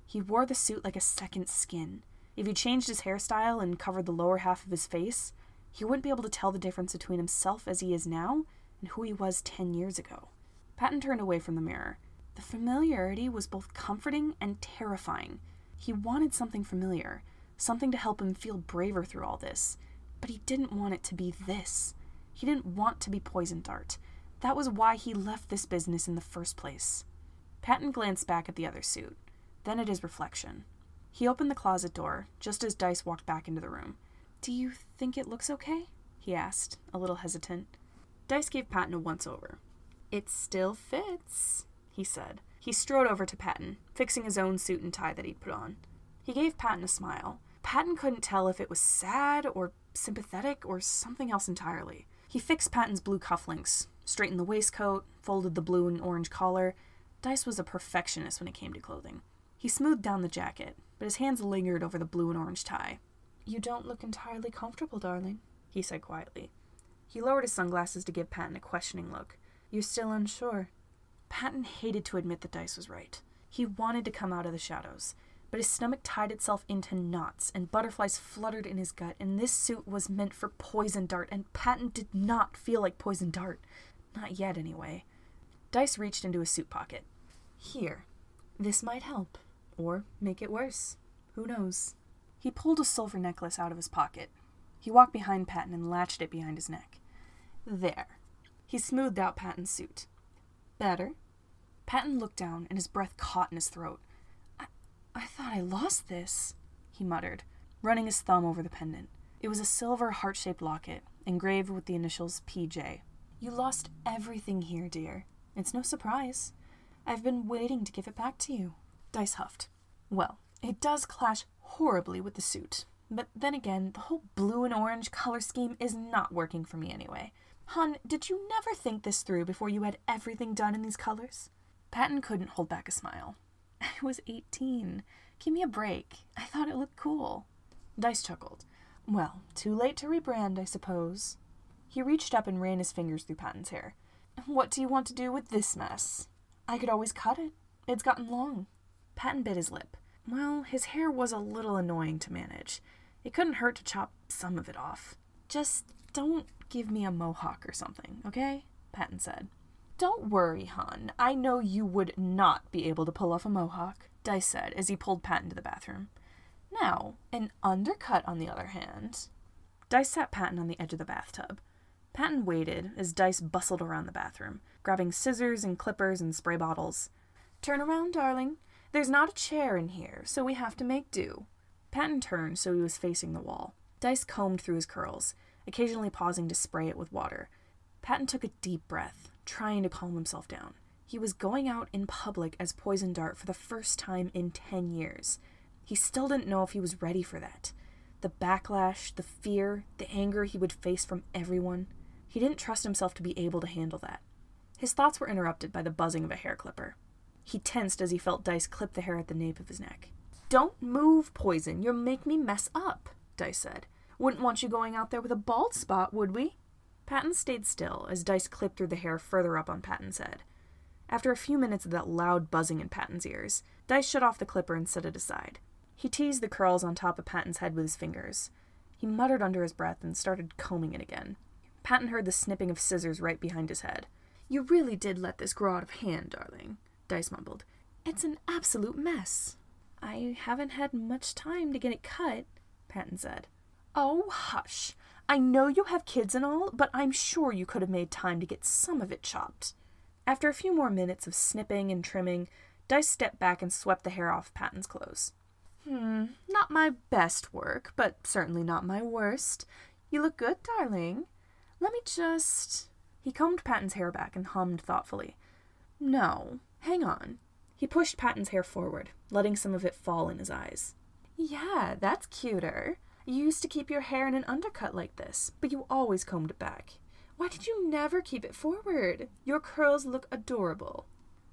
He wore the suit like a second skin. If he changed his hairstyle and covered the lower half of his face, he wouldn't be able to tell the difference between himself as he is now and who he was 10 years ago. Patton turned away from the mirror. The familiarity was both comforting and terrifying. He wanted something familiar, something to help him feel braver through all this, but he didn't want it to be this. He didn't want to be Poison Dart. That was why he left this business in the first place. Patton glanced back at the other suit, then at his reflection. He opened the closet door, just as Dice walked back into the room. "Do you think it looks okay?" he asked, a little hesitant. Dice gave Patton a once-over. "It still fits," he said. He strode over to Patton, fixing his own suit and tie that he'd put on. He gave Patton a smile. Patton couldn't tell if it was sad or sympathetic or something else entirely. He fixed Patton's blue cufflinks, straightened the waistcoat, folded the blue and orange collar. Dice was a perfectionist when it came to clothing. He smoothed down the jacket, but his hands lingered over the blue and orange tie. "You don't look entirely comfortable, darling," he said quietly. He lowered his sunglasses to give Patton a questioning look. "You're still unsure?" Patton hated to admit that Dice was right. He wanted to come out of the shadows, but his stomach tied itself into knots, and butterflies fluttered in his gut, and this suit was meant for Poison Dart, and Patton did not feel like Poison Dart. Not yet, anyway. Dice reached into his suit pocket. Here. This might help. Or make it worse. Who knows? He pulled a silver necklace out of his pocket. He walked behind Patton and latched it behind his neck. There. He smoothed out Patton's suit. Better? Patton looked down, and his breath caught in his throat. I thought I lost this, he muttered, running his thumb over the pendant. It was a silver heart-shaped locket, engraved with the initials PJ. You lost everything here, dear. It's no surprise. I've been waiting to give it back to you. Dice huffed. Well, it does clash horribly with the suit. But then again, the whole blue and orange color scheme is not working for me anyway. Hun, did you never think this through before you had everything done in these colors? Patton couldn't hold back a smile. I was 18. Give me a break. I thought it looked cool. Dice chuckled. Well, too late to rebrand, I suppose. He reached up and ran his fingers through Patton's hair. What do you want to do with this mess? I could always cut it. It's gotten long. Patton bit his lip. Well, his hair was a little annoying to manage. It couldn't hurt to chop some of it off. Just don't give me a mohawk or something, okay? Patton said. Don't worry, hon. I know you would not be able to pull off a mohawk, Dice said as he pulled Patton to the bathroom. Now, an undercut, on the other hand. Dice sat Patton on the edge of the bathtub. Patton waited as Dice bustled around the bathroom, grabbing scissors and clippers and spray bottles. Turn around, darling. There's not a chair in here, so we have to make do. Patton turned so he was facing the wall. Dice combed through his curls, occasionally pausing to spray it with water. Patton took a deep breath, trying to calm himself down. He was going out in public as Poison Dart for the first time in 10 years. He still didn't know if he was ready for that. The backlash, the fear, the anger he would face from everyone. He didn't trust himself to be able to handle that. His thoughts were interrupted by the buzzing of a hair clipper. He tensed as he felt Dice clip the hair at the nape of his neck. Don't move, Poison. You'll make me mess up, Dice said. Wouldn't want you going out there with a bald spot, would we? Patton stayed still as Dice clipped through the hair further up on Patton's head. After a few minutes of that loud buzzing in Patton's ears, Dice shut off the clipper and set it aside. He teased the curls on top of Patton's head with his fingers. He muttered under his breath and started combing it again. Patton heard the snipping of scissors right behind his head. You really did let this grow out of hand, darling, Dice mumbled. It's an absolute mess. I haven't had much time to get it cut, Patton said. Oh, hush. I know you have kids and all, but I'm sure you could have made time to get some of it chopped. After a few more minutes of snipping and trimming, Dice stepped back and swept the hair off Patton's clothes. Not my best work, but certainly not my worst. You look good, darling. Let me just... He combed Patton's hair back and hummed thoughtfully. No, hang on. He pushed Patton's hair forward, letting some of it fall in his eyes. Yeah, that's cuter. You used to keep your hair in an undercut like this, but you always combed it back. Why did you never keep it forward? Your curls look adorable.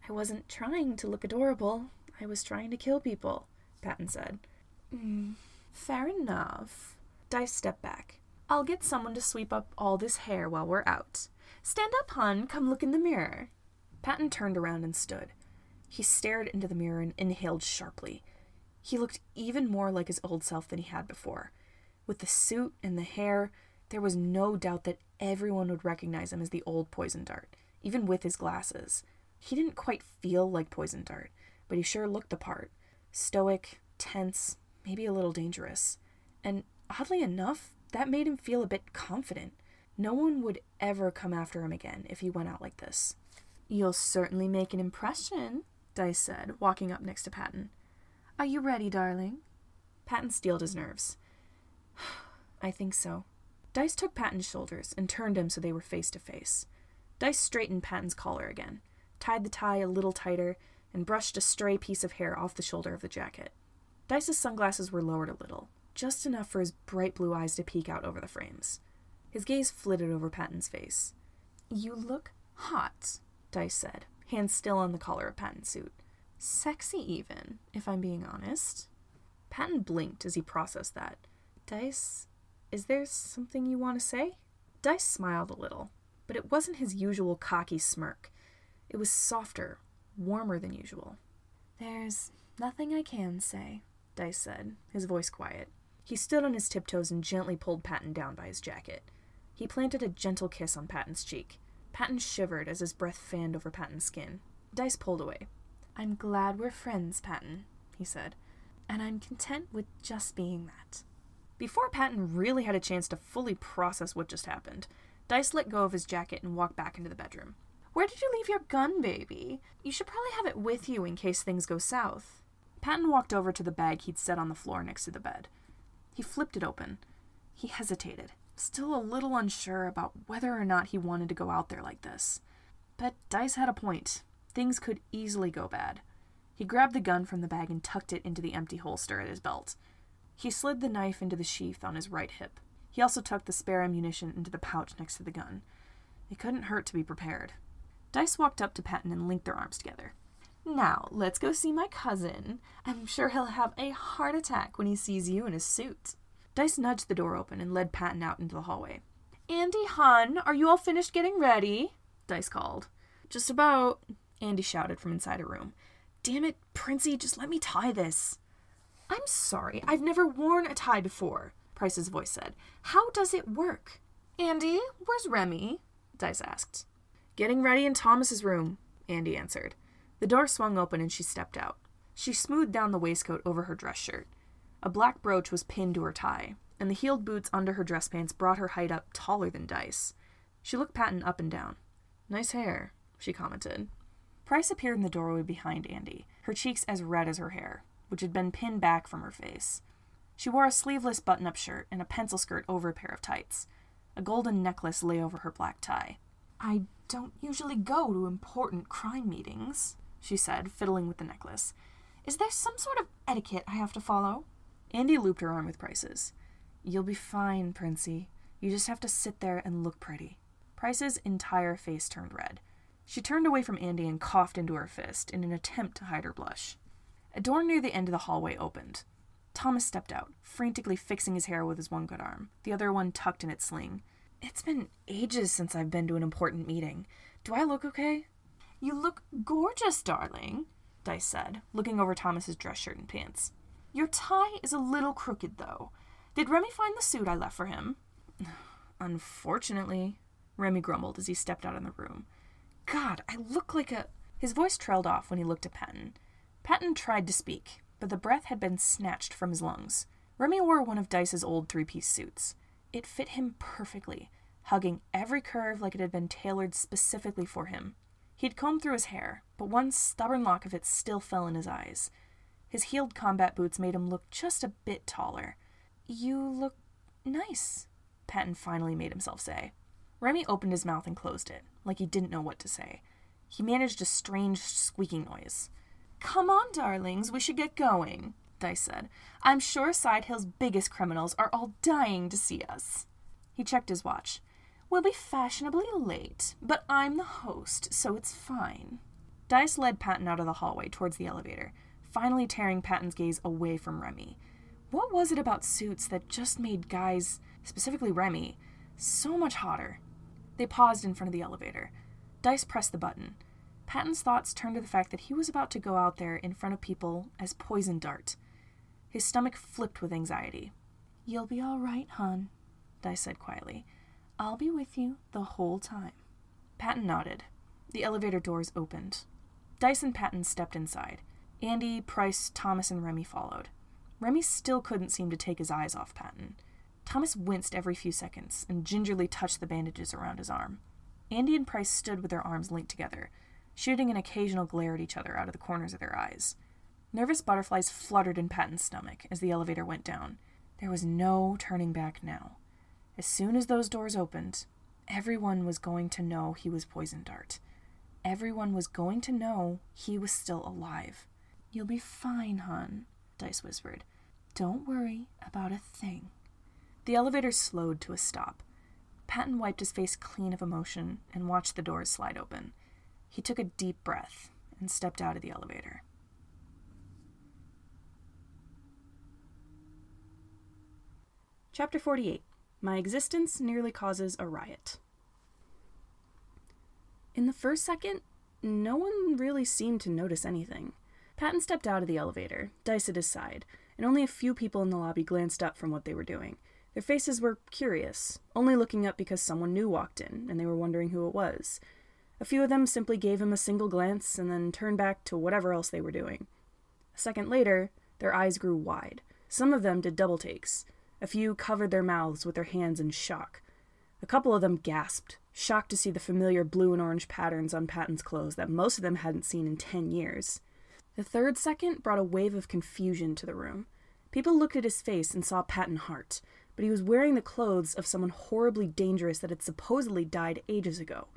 I wasn't trying to look adorable. I was trying to kill people, Patton said. Fair enough. Dice stepped back. I'll get someone to sweep up all this hair while we're out. Stand up, hun. Come look in the mirror. Patton turned around and stood. He stared into the mirror and inhaled sharply. He looked even more like his old self than he had before. With the suit and the hair, there was no doubt that everyone would recognize him as the old Poison Dart, even with his glasses. He didn't quite feel like Poison Dart, but he sure looked the part. Stoic, tense, maybe a little dangerous. And oddly enough, that made him feel a bit confident. No one would ever come after him again if he went out like this. You'll certainly make an impression, Dice said, walking up next to Patton. Are you ready, darling? Patton steeled his nerves. I think so. Dice took Patton's shoulders and turned him so they were face to face. Dice straightened Patton's collar again, tied the tie a little tighter, and brushed a stray piece of hair off the shoulder of the jacket. Dice's sunglasses were lowered a little, just enough for his bright blue eyes to peek out over the frames. His gaze flitted over Patton's face. You look hot, Dice said, hands still on the collar of Patton's suit. Sexy even, if I'm being honest. Patton blinked as he processed that. Dice, is there something you want to say? Dice smiled a little, but it wasn't his usual cocky smirk. It was softer, warmer than usual. There's nothing I can say, Dice said, his voice quiet. He stood on his tiptoes and gently pulled Patton down by his jacket. He planted a gentle kiss on Patton's cheek. Patton shivered as his breath fanned over Patton's skin. Dice pulled away. "I'm glad we're friends, Patton," he said, "and I'm content with just being that." Before Patton really had a chance to fully process what just happened, Dice let go of his jacket and walked back into the bedroom. "Where did you leave your gun, baby? You should probably have it with you in case things go south." Patton walked over to the bag he'd set on the floor next to the bed. He flipped it open. He hesitated, still a little unsure about whether or not he wanted to go out there like this. But Dice had a point. Things could easily go bad. He grabbed the gun from the bag and tucked it into the empty holster at his belt. He slid the knife into the sheath on his right hip. He also tucked the spare ammunition into the pouch next to the gun. It couldn't hurt to be prepared. Dice walked up to Patton and linked their arms together. "Now, let's go see my cousin. I'm sure he'll have a heart attack when he sees you in a suit." Dice nudged the door open and led Patton out into the hallway. "Andy, hon, are you all finished getting ready?" Dice called. "Just about," Andy shouted from inside a room. "Damn it, Princey, just let me tie this." "I'm sorry, I've never worn a tie before," Price's voice said. "How does it work?" "Andy, where's Remy?" Dice asked. "Getting ready in Thomas's room," Andy answered. The door swung open and she stepped out. She smoothed down the waistcoat over her dress shirt. A black brooch was pinned to her tie, and the heeled boots under her dress pants brought her height up taller than Dice. She looked Patton up and down. "Nice hair," she commented. Price appeared in the doorway behind Andy, her cheeks as red as her hair, which had been pinned back from her face. She wore a sleeveless button-up shirt and a pencil skirt over a pair of tights. A golden necklace lay over her black tie. "I don't usually go to important crime meetings," she said, fiddling with the necklace. "Is there some sort of etiquette I have to follow?" Andy looped her arm with Price's. "You'll be fine, Princey. You just have to sit there and look pretty." Price's entire face turned red. She turned away from Andy and coughed into her fist in an attempt to hide her blush. A door near the end of the hallway opened. Thomas stepped out, frantically fixing his hair with his one good arm, the other one tucked in its sling. "It's been ages since I've been to an important meeting. Do I look okay?" "You look gorgeous, darling," Dice said, looking over Thomas's dress shirt and pants. "Your tie is a little crooked, though. Did Remy find the suit I left for him?" "Unfortunately," Remy grumbled as he stepped out of the room. "God, I look like a—" His voice trailed off when he looked at Patton. Patton tried to speak, but the breath had been snatched from his lungs. Remy wore one of Dice's old three-piece suits. It fit him perfectly, hugging every curve like it had been tailored specifically for him. He'd combed through his hair, but one stubborn lock of it still fell in his eyes. His heeled combat boots made him look just a bit taller. "You look nice," Patton finally made himself say. Remy opened his mouth and closed it, like he didn't know what to say. He managed a strange squeaking noise. "Come on, darlings, we should get going," Dice said. "I'm sure Side Hill's biggest criminals are all dying to see us." He checked his watch. "We'll be fashionably late, but I'm the host, so it's fine." Dice led Patton out of the hallway towards the elevator, finally tearing Patton's gaze away from Remy. What was it about suits that just made guys, specifically Remy, so much hotter? They paused in front of the elevator. Dice pressed the button. Patton's thoughts turned to the fact that he was about to go out there in front of people as Poison Dart. His stomach flipped with anxiety. "You'll be all right, hon," Dice said quietly. "I'll be with you the whole time." Patton nodded. The elevator doors opened. Dice and Patton stepped inside. Andy, Price, Thomas, and Remy followed. Remy still couldn't seem to take his eyes off Patton. Thomas winced every few seconds and gingerly touched the bandages around his arm. Andy and Price stood with their arms linked together, shooting an occasional glare at each other out of the corners of their eyes. Nervous butterflies fluttered in Patton's stomach as the elevator went down. There was no turning back now. As soon as those doors opened, everyone was going to know he was Poison Dart. Everyone was going to know he was still alive. "You'll be fine, hon," Dice whispered. "Don't worry about a thing." The elevator slowed to a stop. Patton wiped his face clean of emotion and watched the doors slide open. He took a deep breath and stepped out of the elevator. Chapter 48. My existence nearly causes a riot. In the first second, no one really seemed to notice anything. Patton stepped out of the elevator, Dice at his side, and only a few people in the lobby glanced up from what they were doing. Their faces were curious, only looking up because someone new walked in, and they were wondering who it was. A few of them simply gave him a single glance and then turned back to whatever else they were doing. A second later, their eyes grew wide. Some of them did double takes. A few covered their mouths with their hands in shock. A couple of them gasped, shocked to see the familiar blue and orange patterns on Patton's clothes that most of them hadn't seen in 10 years. The third second brought a wave of confusion to the room. People looked at his face and saw Patton Hart, but he was wearing the clothes of someone horribly dangerous that had supposedly died ages ago.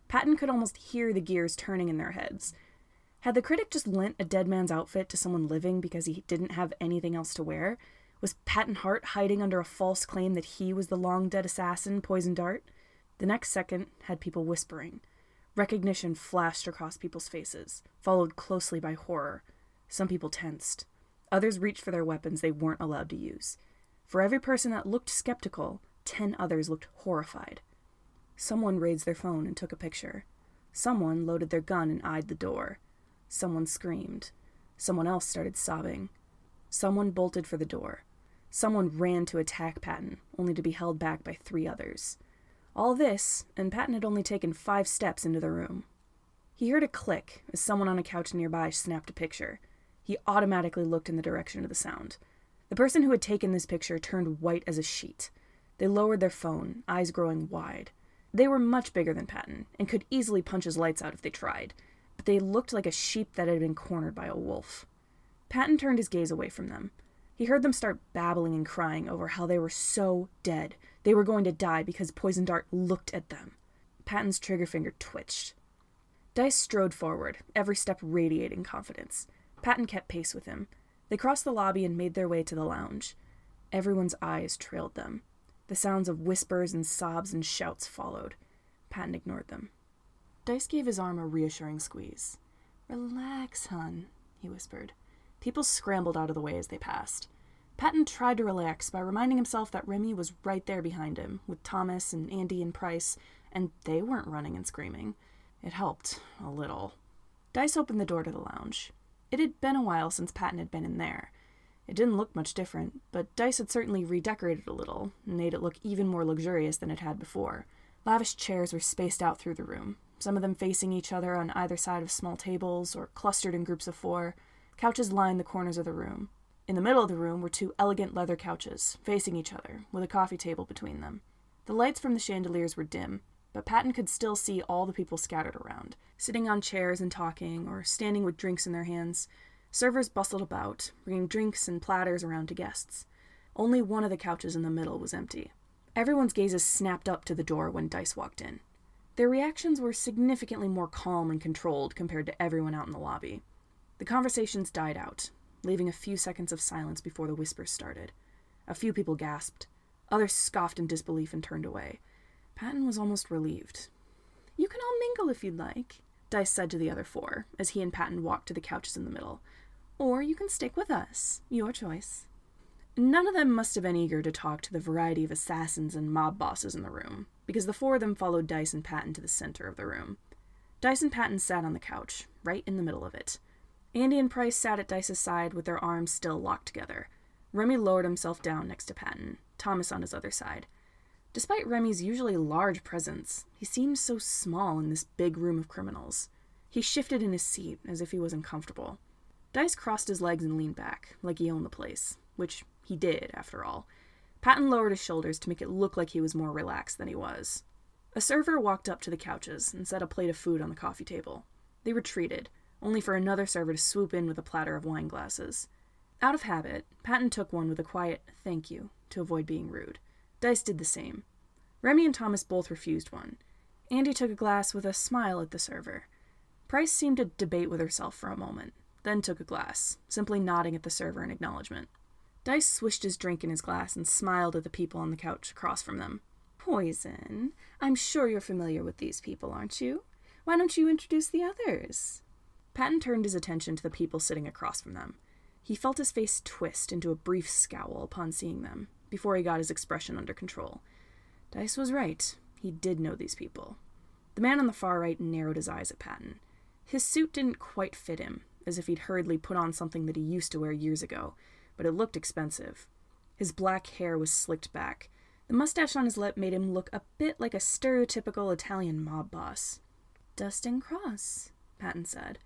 Patton could almost hear the gears turning in their heads. Had the critic just lent a dead man's outfit to someone living because he didn't have anything else to wear? Was Patton Hart hiding under a false claim that he was the long-dead assassin, Poison Dart? The next second had people whispering. Recognition flashed across people's faces, followed closely by horror. Some people tensed. Others reached for their weapons they weren't allowed to use. For every person that looked skeptical, 10 others looked horrified. Someone raised their phone and took a picture. Someone loaded their gun and eyed the door. Someone screamed. Someone else started sobbing. Someone bolted for the door. Someone ran to attack Patton, only to be held back by 3 others. All this, and Patton had only taken 5 steps into the room. He heard a click as someone on a couch nearby snapped a picture. He automatically looked in the direction of the sound. The person who had taken this picture turned white as a sheet. They lowered their phone, eyes growing wide. They were much bigger than Patton, and could easily punch his lights out if they tried, but they looked like a sheep that had been cornered by a wolf. Patton turned his gaze away from them. He heard them start babbling and crying over how they were so dead. They were going to die because Poison Dart looked at them. Patton's trigger finger twitched. Dice strode forward, every step radiating confidence. Patton kept pace with him. They crossed the lobby and made their way to the lounge. Everyone's eyes trailed them. The sounds of whispers and sobs and shouts followed. Patton ignored them. Dice gave his arm a reassuring squeeze. "Relax, hun," he whispered. People scrambled out of the way as they passed. Patton tried to relax by reminding himself that Remy was right there behind him, with Thomas and Andy and Price, and they weren't running and screaming. It helped, a little. Dice opened the door to the lounge. It had been a while since Patton had been in there. It didn't look much different, but Dice had certainly redecorated a little, and made it look even more luxurious than it had before. Lavish chairs were spaced out through the room, some of them facing each other on either side of small tables, or clustered in groups of 4. Couches lined the corners of the room. In the middle of the room were 2 elegant leather couches, facing each other, with a coffee table between them. The lights from the chandeliers were dim, but Patton could still see all the people scattered around, sitting on chairs and talking, or standing with drinks in their hands. Servers bustled about, bringing drinks and platters around to guests. Only one of the couches in the middle was empty. Everyone's gazes snapped up to the door when Dice walked in. Their reactions were significantly more calm and controlled compared to everyone out in the lobby. The conversations died out, leaving a few seconds of silence before the whispers started. A few people gasped. Others scoffed in disbelief and turned away. Patton was almost relieved. "You can all mingle if you'd like," Dice said to the other 4, as he and Patton walked to the couches in the middle. "Or you can stick with us. Your choice." None of them must have been eager to talk to the variety of assassins and mob bosses in the room, because the 4 of them followed Dice and Patton to the center of the room. Dice and Patton sat on the couch, right in the middle of it. Andy and Price sat at Dice's side with their arms still locked together. Remy lowered himself down next to Patton, Thomas on his other side. Despite Remy's usually large presence, he seemed so small in this big room of criminals. He shifted in his seat as if he was uncomfortable. Dice crossed his legs and leaned back, like he owned the place, which he did, after all. Patton lowered his shoulders to make it look like he was more relaxed than he was. A server walked up to the couches and set a plate of food on the coffee table. They retreated, only for another server to swoop in with a platter of wine glasses. Out of habit, Patton took one with a quiet "thank you" to avoid being rude. Dice did the same. Remy and Thomas both refused one. Andy took a glass with a smile at the server. Price seemed to debate with herself for a moment, then took a glass, simply nodding at the server in acknowledgement. Dice swished his drink in his glass and smiled at the people on the couch across from them. "Poison, I'm sure you're familiar with these people, aren't you? Why don't you introduce the others?" Patton turned his attention to the people sitting across from them. He felt his face twist into a brief scowl upon seeing them, before he got his expression under control. Dice was right. He did know these people. The man on the far right narrowed his eyes at Patton. His suit didn't quite fit him, as if he'd hurriedly put on something that he used to wear years ago, but it looked expensive. His black hair was slicked back. The mustache on his lip made him look a bit like a stereotypical Italian mob boss. "Dustin Cross," Patton said.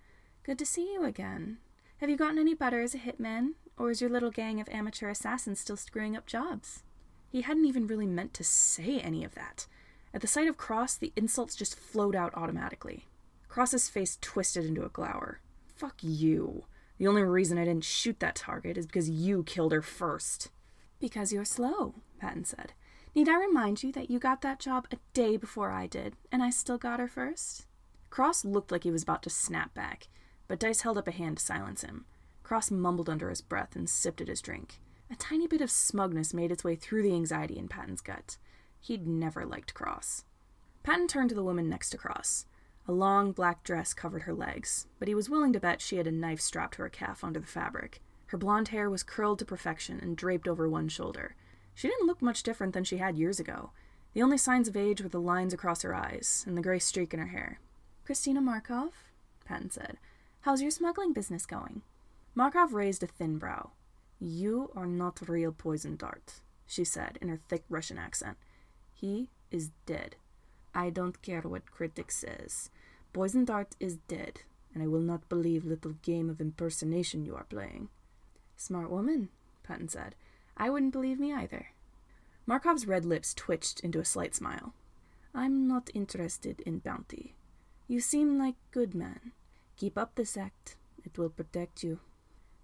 "Good to see you again. Have you gotten any better as a hitman, or is your little gang of amateur assassins still screwing up jobs?" He hadn't even really meant to say any of that. At the sight of Cross, the insults just flowed out automatically. Cross's face twisted into a glower. "Fuck you. The only reason I didn't shoot that target is because you killed her first." "Because you're slow," Patton said. "Need I remind you that you got that job a day before I did, and I still got her first?" Cross looked like he was about to snap back, but Dice held up a hand to silence him. Cross mumbled under his breath and sipped at his drink. A tiny bit of smugness made its way through the anxiety in Patton's gut. He'd never liked Cross. Patton turned to the woman next to Cross. A long black dress covered her legs, but he was willing to bet she had a knife strapped to her calf under the fabric. Her blonde hair was curled to perfection and draped over one shoulder. She didn't look much different than she had years ago. The only signs of age were the lines across her eyes and the gray streak in her hair. "Christina Markov," Patton said. "How's your smuggling business going?" Markov raised a thin brow. "You are not real Poison Dart," she said in her thick Russian accent. "He is dead. I don't care what critics says. Poison Dart is dead, and I will not believe little game of impersonation you are playing." "Smart woman," Patton said. "I wouldn't believe me either." Markov's red lips twitched into a slight smile. "I'm not interested in bounty. You seem like good man. Keep up this act. It will protect you."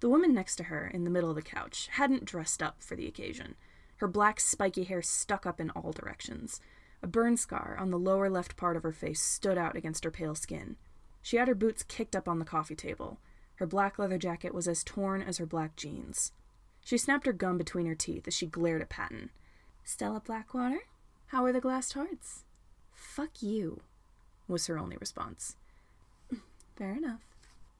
The woman next to her, in the middle of the couch, hadn't dressed up for the occasion. Her black, spiky hair stuck up in all directions. A burn scar on the lower left part of her face stood out against her pale skin. She had her boots kicked up on the coffee table. Her black leather jacket was as torn as her black jeans. She snapped her gum between her teeth as she glared at Patton. "Stella Blackwater? How are the glass tarts?" "Fuck you," was her only response. "Fair enough."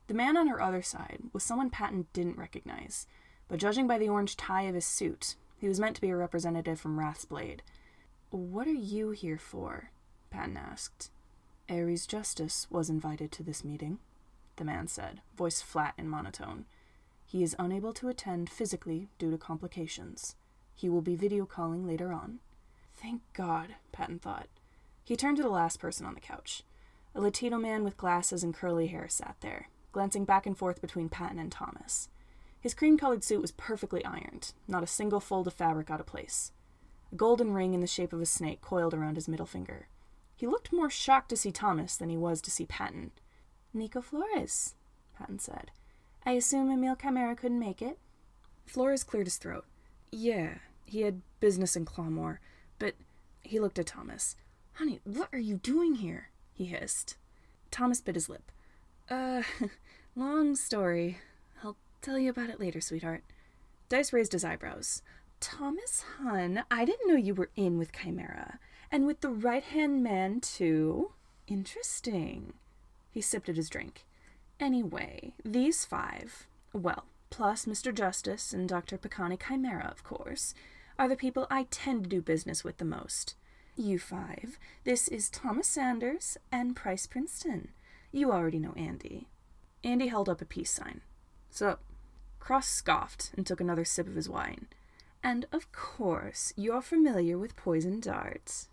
The man on her other side was someone Patton didn't recognize, but judging by the orange tie of his suit, he was meant to be a representative from Wrath's Blade. "What are you here for?" Patton asked. "Ares Justice was invited to this meeting," the man said, voice flat and monotone. "He is unable to attend physically due to complications. He will be video calling later on." Thank God, Patton thought. He turned to the last person on the couch. A Latino man with glasses and curly hair sat there, glancing back and forth between Patton and Thomas. His cream-colored suit was perfectly ironed, not a single fold of fabric out of place. A golden ring in the shape of a snake coiled around his middle finger. He looked more shocked to see Thomas than he was to see Patton. "Nico Flores," Patton said. "I assume Emil Chimera couldn't make it?" Flores cleared his throat. "Yeah, he had business in Clawmore, but..." He looked at Thomas. "Honey, what are you doing here?" he hissed. Thomas bit his lip. Long story. I'll tell you about it later, sweetheart." Dice raised his eyebrows. "Thomas, hun, I didn't know you were in with Chimera. And with the right-hand man, too? Interesting." He sipped at his drink. "Anyway, these 5, well, plus Mr. Justice and Dr. Pecani Chimera, of course, are the people I tend to do business with the most. You 5, this is Thomas Sanders and Price Princeton. You already know Andy." Andy held up a peace sign. "Sup?" Cross scoffed and took another sip of his wine. "And, of course, you're familiar with Poison Dart."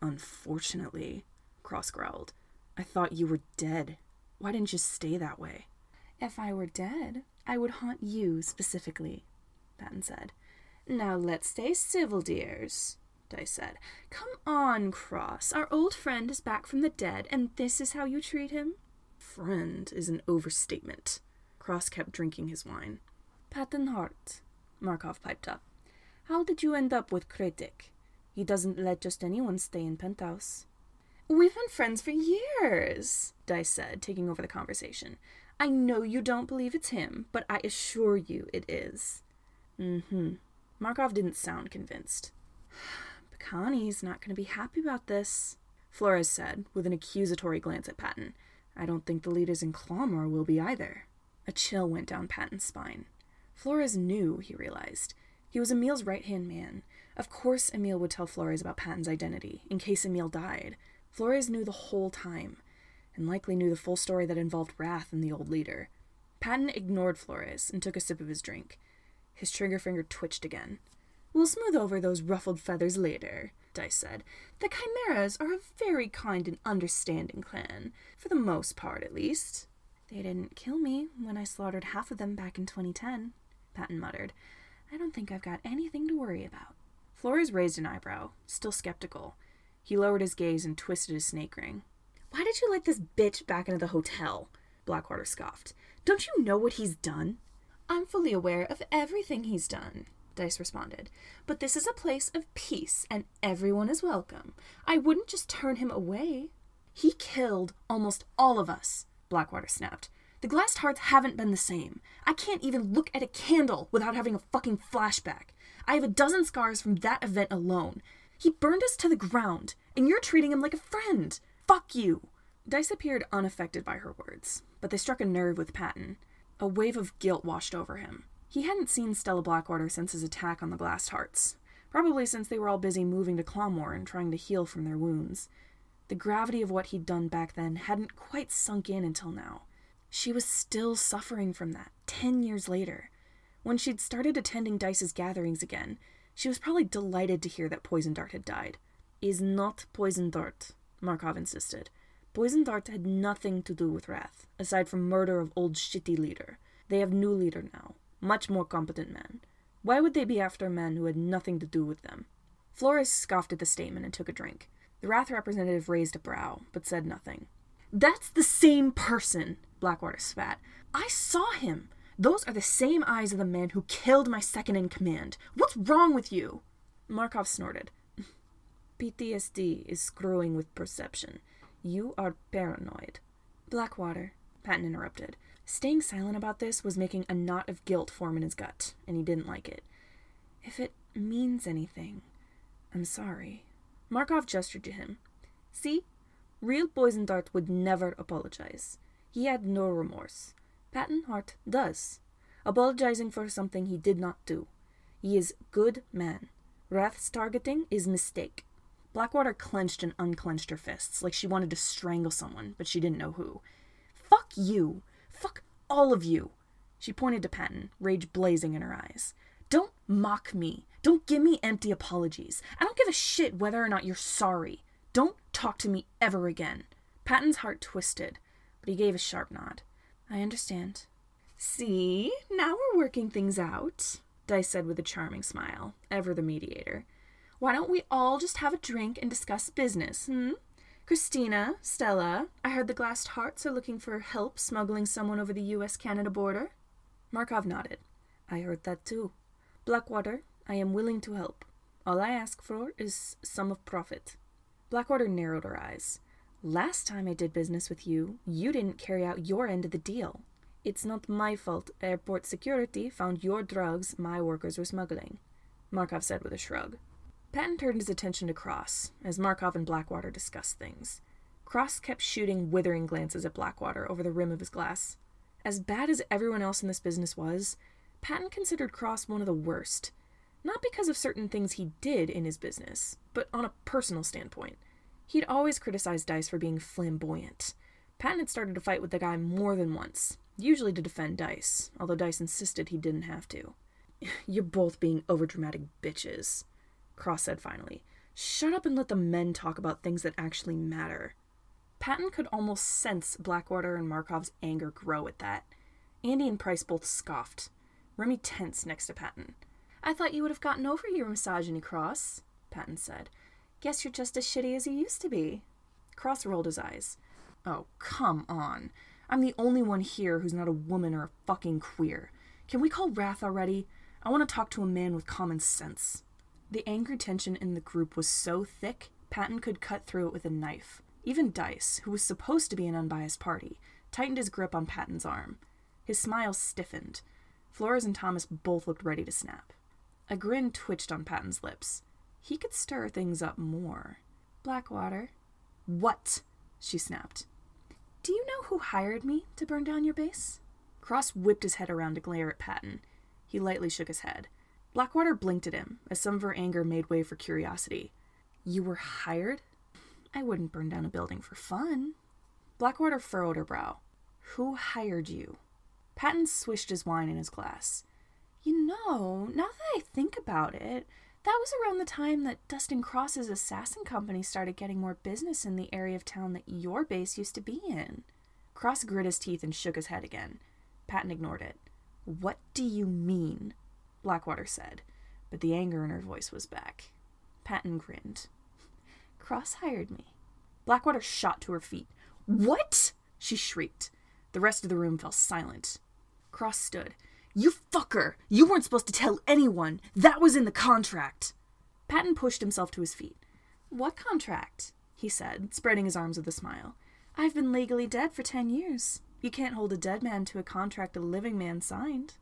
"Unfortunately," Cross growled. "I thought you were dead. Why didn't you stay that way?" "If I were dead, I would haunt you specifically," Patton said. "Now let's stay civil, dears," Dice said. "Come on, Cross. Our old friend is back from the dead, and this is how you treat him?" "Friend is an overstatement." Cross kept drinking his wine. "Patton Hart," Markov piped up. "How did you end up with Critic? He doesn't let just anyone stay in Penthouse." "We've been friends for years," Dice said, taking over the conversation. "I know you don't believe it's him, but I assure you it is." Markov didn't sound convinced. "Pecani's not going to be happy about this," Flores said, with an accusatory glance at Patton. "I don't think the leaders in Clawmore will be either." A chill went down Patton's spine. Flores knew, he realized. He was Emil's right-hand man. Of course Emil would tell Flores about Patton's identity, in case Emil died. Flores knew the whole time, and likely knew the full story that involved Wrath and the old leader. Patton ignored Flores and took a sip of his drink. His trigger finger twitched again. "We'll smooth over those ruffled feathers later," Dice said. "The Chimeras are a very kind and understanding clan, for the most part at least." "They didn't kill me when I slaughtered half of them back in 2010, Patton muttered. "I don't think I've got anything to worry about." Flores raised an eyebrow, still skeptical. He lowered his gaze and twisted his snake ring. "Why did you let this bitch back into the hotel?" Blackwater scoffed. "Don't you know what he's done?" "I'm fully aware of everything he's done," Dice responded. "But this is a place of peace, and everyone is welcome. I wouldn't just turn him away." "He killed almost all of us," Blackwater snapped. "The glassed hearts haven't been the same. I can't even look at a candle without having a fucking flashback. I have a dozen scars from that event alone. He burned us to the ground, and you're treating him like a friend. Fuck you!" Dice appeared unaffected by her words, but they struck a nerve with Patton. A wave of guilt washed over him. He hadn't seen Stella Blackwater since his attack on the glassed hearts, probably since they were all busy moving to Clomore and trying to heal from their wounds. The gravity of what he'd done back then hadn't quite sunk in until now. She was still suffering from that, 10 years later. When she'd started attending Dice's gatherings again, she was probably delighted to hear that Poison Dart had died. "Is not Poison Dart," Markov insisted. "Poison Dart had nothing to do with Wrath, aside from murder of old shitty leader. They have new leader now, much more competent man. Why would they be after a man who had nothing to do with them?" Flores scoffed at the statement and took a drink. The Wrath representative raised a brow, but said nothing. "That's the same person," Blackwater spat. "I saw him. Those are the same eyes of the man who killed my second-in-command. What's wrong with you?" Markov snorted. "PTSD is screwing with perception. You are paranoid." "Blackwater," Patton interrupted. Staying silent about this was making a knot of guilt form in his gut, and he didn't like it. "If it means anything, I'm sorry." Markov gestured to him. "See? Real Poison Dart would never apologize. He had no remorse. Patton Hart does, apologizing for something he did not do. He is good man. Wrath's targeting is mistake." Blackwater clenched and unclenched her fists, like she wanted to strangle someone, but she didn't know who. "Fuck you! Fuck all of you!" She pointed to Patton, rage blazing in her eyes. "Don't mock me. Don't give me empty apologies. I don't give a shit whether or not you're sorry. Don't talk to me ever again." Patton's heart twisted, but he gave a sharp nod. "I understand." "See? Now we're working things out," Dice said with a charming smile, ever the mediator. "Why don't we all just have a drink and discuss business, Christina, Stella, I heard the glassed hearts are looking for help smuggling someone over the U.S.-Canada border." Markov nodded. "I heard that too. Blackwater, I am willing to help. All I ask for is some of profit." Blackwater narrowed her eyes. "Last time I did business with you, you didn't carry out your end of the deal. It's not my fault airport security found your drugs my workers were smuggling," Markov said with a shrug. Patton turned his attention to Cross, as Markov and Blackwater discussed things. Cross kept shooting withering glances at Blackwater over the rim of his glass. As bad as everyone else in this business was, Patton considered Cross one of the worst. Not because of certain things he did in his business, but on a personal standpoint. He'd always criticized Dice for being flamboyant. Patton had started to fight with the guy more than once, usually to defend Dice, although Dice insisted he didn't have to. "You're both being overdramatic bitches," Cross said finally. "Shut up and let the men talk about things that actually matter." Patton could almost sense Blackwater and Markov's anger grow at that. Andy and Price both scoffed. Remy tensed next to Patton. "I thought you would have gotten over your misogyny, Cross," Patton said. "Guess you're just as shitty as you used to be." Cross rolled his eyes. "Oh, come on. I'm the only one here who's not a woman or a fucking queer. Can we call Wrath already? I want to talk to a man with common sense." The angry tension in the group was so thick, Patton could cut through it with a knife. Even Dice, who was supposed to be an unbiased party, tightened his grip on Patton's arm. His smile stiffened. Flores and Thomas both looked ready to snap. A grin twitched on Patton's lips. He could stir things up more. "Blackwater." "What?" she snapped. "Do you know who hired me to burn down your base?" Cross whipped his head around to glare at Patton. He lightly shook his head. Blackwater blinked at him, as some of her anger made way for curiosity. "You were hired? I wouldn't burn down a building for fun." Blackwater furrowed her brow. "Who hired you?" Patton swished his wine in his glass. You know, now that I think about it, that was around the time that Dustin Cross's assassin company started getting more business in the area of town that your base used to be in. Cross grit his teeth and shook his head again. Patton ignored it. What do you mean? Blackwater said, but the anger in her voice was back. Patton grinned. Cross hired me. Blackwater shot to her feet. What? She shrieked. The rest of the room fell silent. Cross stood. You fucker! You weren't supposed to tell anyone! That was in the contract! Patton pushed himself to his feet. What contract? He said, spreading his arms with a smile. I've been legally dead for 10 years. You can't hold a dead man to a contract a living man signed.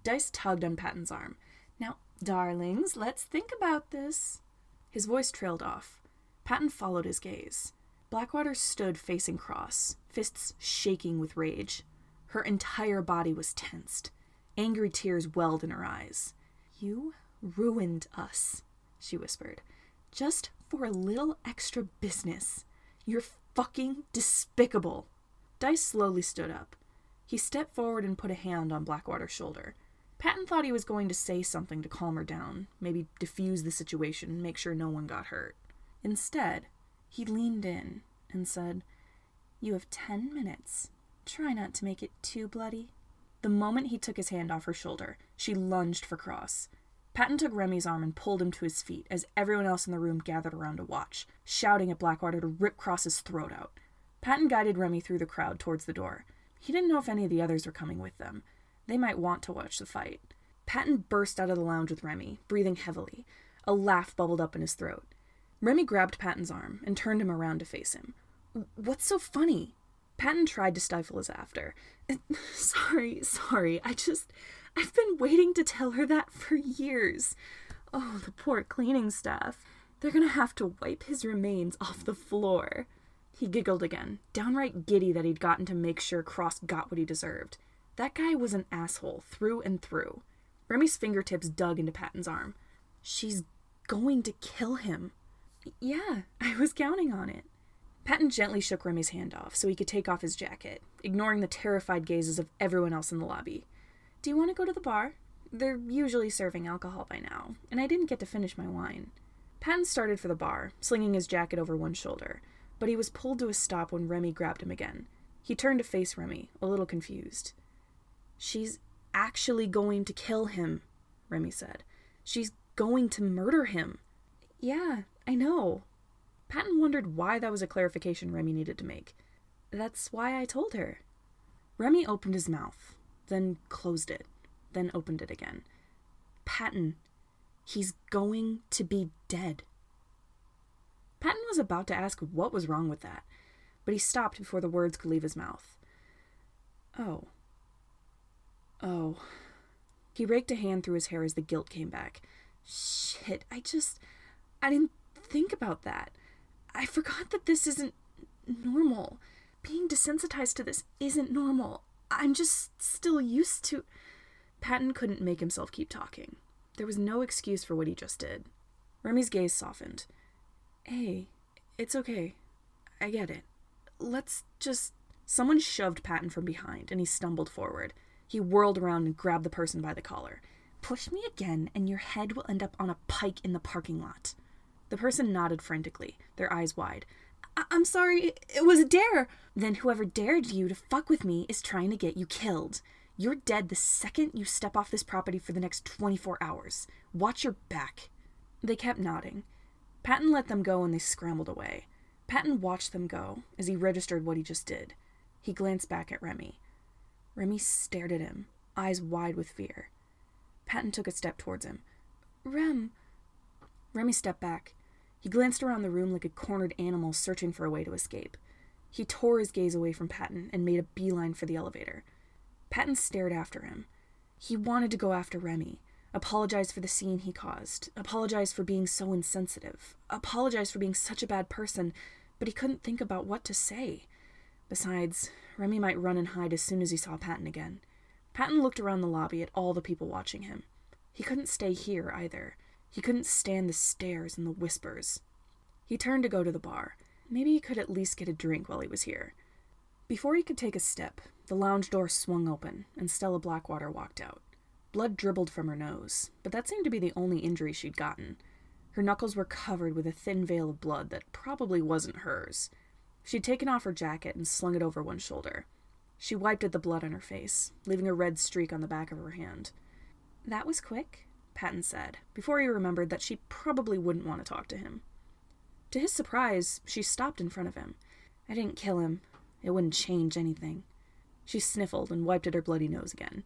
Dice tugged on Patton's arm. Now, darlings, let's think about this. His voice trailed off. Patton followed his gaze. Blackwater stood facing Cross, fists shaking with rage. Her entire body was tensed. Angry tears welled in her eyes. You ruined us, she whispered. Just for a little extra business. You're fucking despicable. Dice slowly stood up. He stepped forward and put a hand on Blackwater's shoulder. Patton thought he was going to say something to calm her down, maybe diffuse the situation and make sure no one got hurt. Instead, he leaned in and said, You have 10 minutes. Try not to make it too bloody. The moment he took his hand off her shoulder, she lunged for Cross. Patton took Remy's arm and pulled him to his feet as everyone else in the room gathered around to watch, shouting at Blackwater to rip Cross's throat out. Patton guided Remy through the crowd towards the door. He didn't know if any of the others were coming with them. They might want to watch the fight. Patton burst out of the lounge with Remy, breathing heavily. A laugh bubbled up in his throat. Remy grabbed Patton's arm and turned him around to face him. What's so funny? Patton tried to stifle his laughter. Sorry, I've been waiting to tell her that for years. Oh, the poor cleaning staff. They're gonna have to wipe his remains off the floor. He giggled again, downright giddy that he'd gotten to make sure Cross got what he deserved. That guy was an asshole, through and through. Remy's fingertips dug into Patton's arm. She's going to kill him. Yeah, I was counting on it. Patton gently shook Remy's hand off so he could take off his jacket, ignoring the terrified gazes of everyone else in the lobby. Do you want to go to the bar? They're usually serving alcohol by now, and I didn't get to finish my wine. Patton started for the bar, slinging his jacket over one shoulder, but he was pulled to a stop when Remy grabbed him again. He turned to face Remy, a little confused. She's actually going to kill him, Remy said. She's going to murder him. Yeah, I know. Patton wondered why that was a clarification Remy needed to make. That's why I told her. Remy opened his mouth, then closed it, then opened it again. Patton, he's going to be dead. Patton was about to ask what was wrong with that, but he stopped before the words could leave his mouth. Oh. He raked a hand through his hair as the guilt came back. Shit, I didn't think about that. I forgot that this isn't normal. Being desensitized to this isn't normal. I'm just still used to... Patton couldn't make himself keep talking. There was no excuse for what he just did. Remy's gaze softened. Hey, it's okay. I get it. Let's just... Someone shoved Patton from behind, and he stumbled forward. He whirled around and grabbed the person by the collar. Push me again, and your head will end up on a pike in the parking lot. The person nodded frantically, their eyes wide. I'm sorry, it was a dare. Then whoever dared you to fuck with me is trying to get you killed. You're dead the second you step off this property for the next 24 hours. Watch your back. They kept nodding. Patton let them go and they scrambled away. Patton watched them go as he registered what he just did. He glanced back at Remy. Remy stared at him, eyes wide with fear. Patton took a step towards him. Remy stepped back. He glanced around the room like a cornered animal searching for a way to escape. He tore his gaze away from Patton and made a beeline for the elevator. Patton stared after him. He wanted to go after Remy, apologize for the scene he caused, apologize for being so insensitive, apologize for being such a bad person, but he couldn't think about what to say. Besides, Remy might run and hide as soon as he saw Patton again. Patton looked around the lobby at all the people watching him. He couldn't stay here either. He couldn't stand the stares and the whispers. He turned to go to the bar. Maybe he could at least get a drink while he was here. Before he could take a step, The lounge door swung open, and Stella Blackwater walked out. Blood dribbled from her nose, but that seemed to be the only injury she'd gotten. Her knuckles were covered with a thin veil of blood that probably wasn't hers. She'd taken off her jacket and slung it over one shoulder. She wiped at the blood on her face, leaving a red streak on the back of her hand. "That was quick," Patton said, before he remembered that she probably wouldn't want to talk to him. To his surprise, she stopped in front of him. "I didn't kill him. It wouldn't change anything." She sniffled and wiped at her bloody nose again.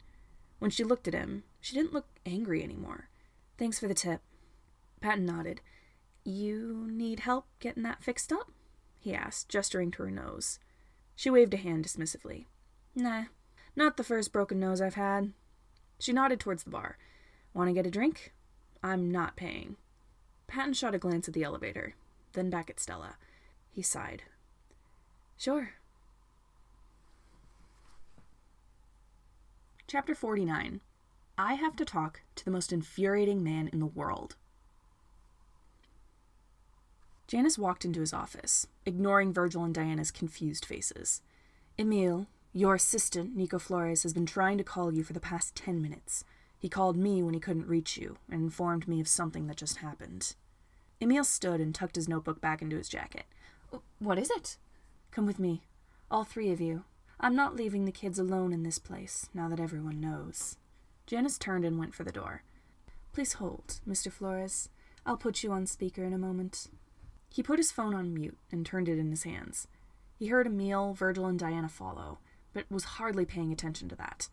When she looked at him, she didn't look angry anymore. "Thanks for the tip." Patton nodded. "You need help getting that fixed up?" he asked, gesturing to her nose. She waved a hand dismissively. "Nah, not the first broken nose I've had." She nodded towards the bar. "Want to get a drink? I'm not paying." Patton shot a glance at the elevator, then back at Stella. He sighed. "Sure." Chapter 49. I have to talk to the most infuriating man in the world. Janus walked into his office, ignoring Virgil and Diana's confused faces. "Emile, your assistant, Nico Flores, has been trying to call you for the past 10 minutes. He called me when he couldn't reach you and informed me of something that just happened." Emile stood and tucked his notebook back into his jacket. "What is it?" "Come with me. All 3 of you. I'm not leaving the kids alone in this place, now that everyone knows." Janus turned and went for the door. "Please hold, Mr. Flores. I'll put you on speaker in a moment." He put his phone on mute and turned it in his hands. He heard Emile, Virgil, and Diana follow, but was hardly paying attention to that.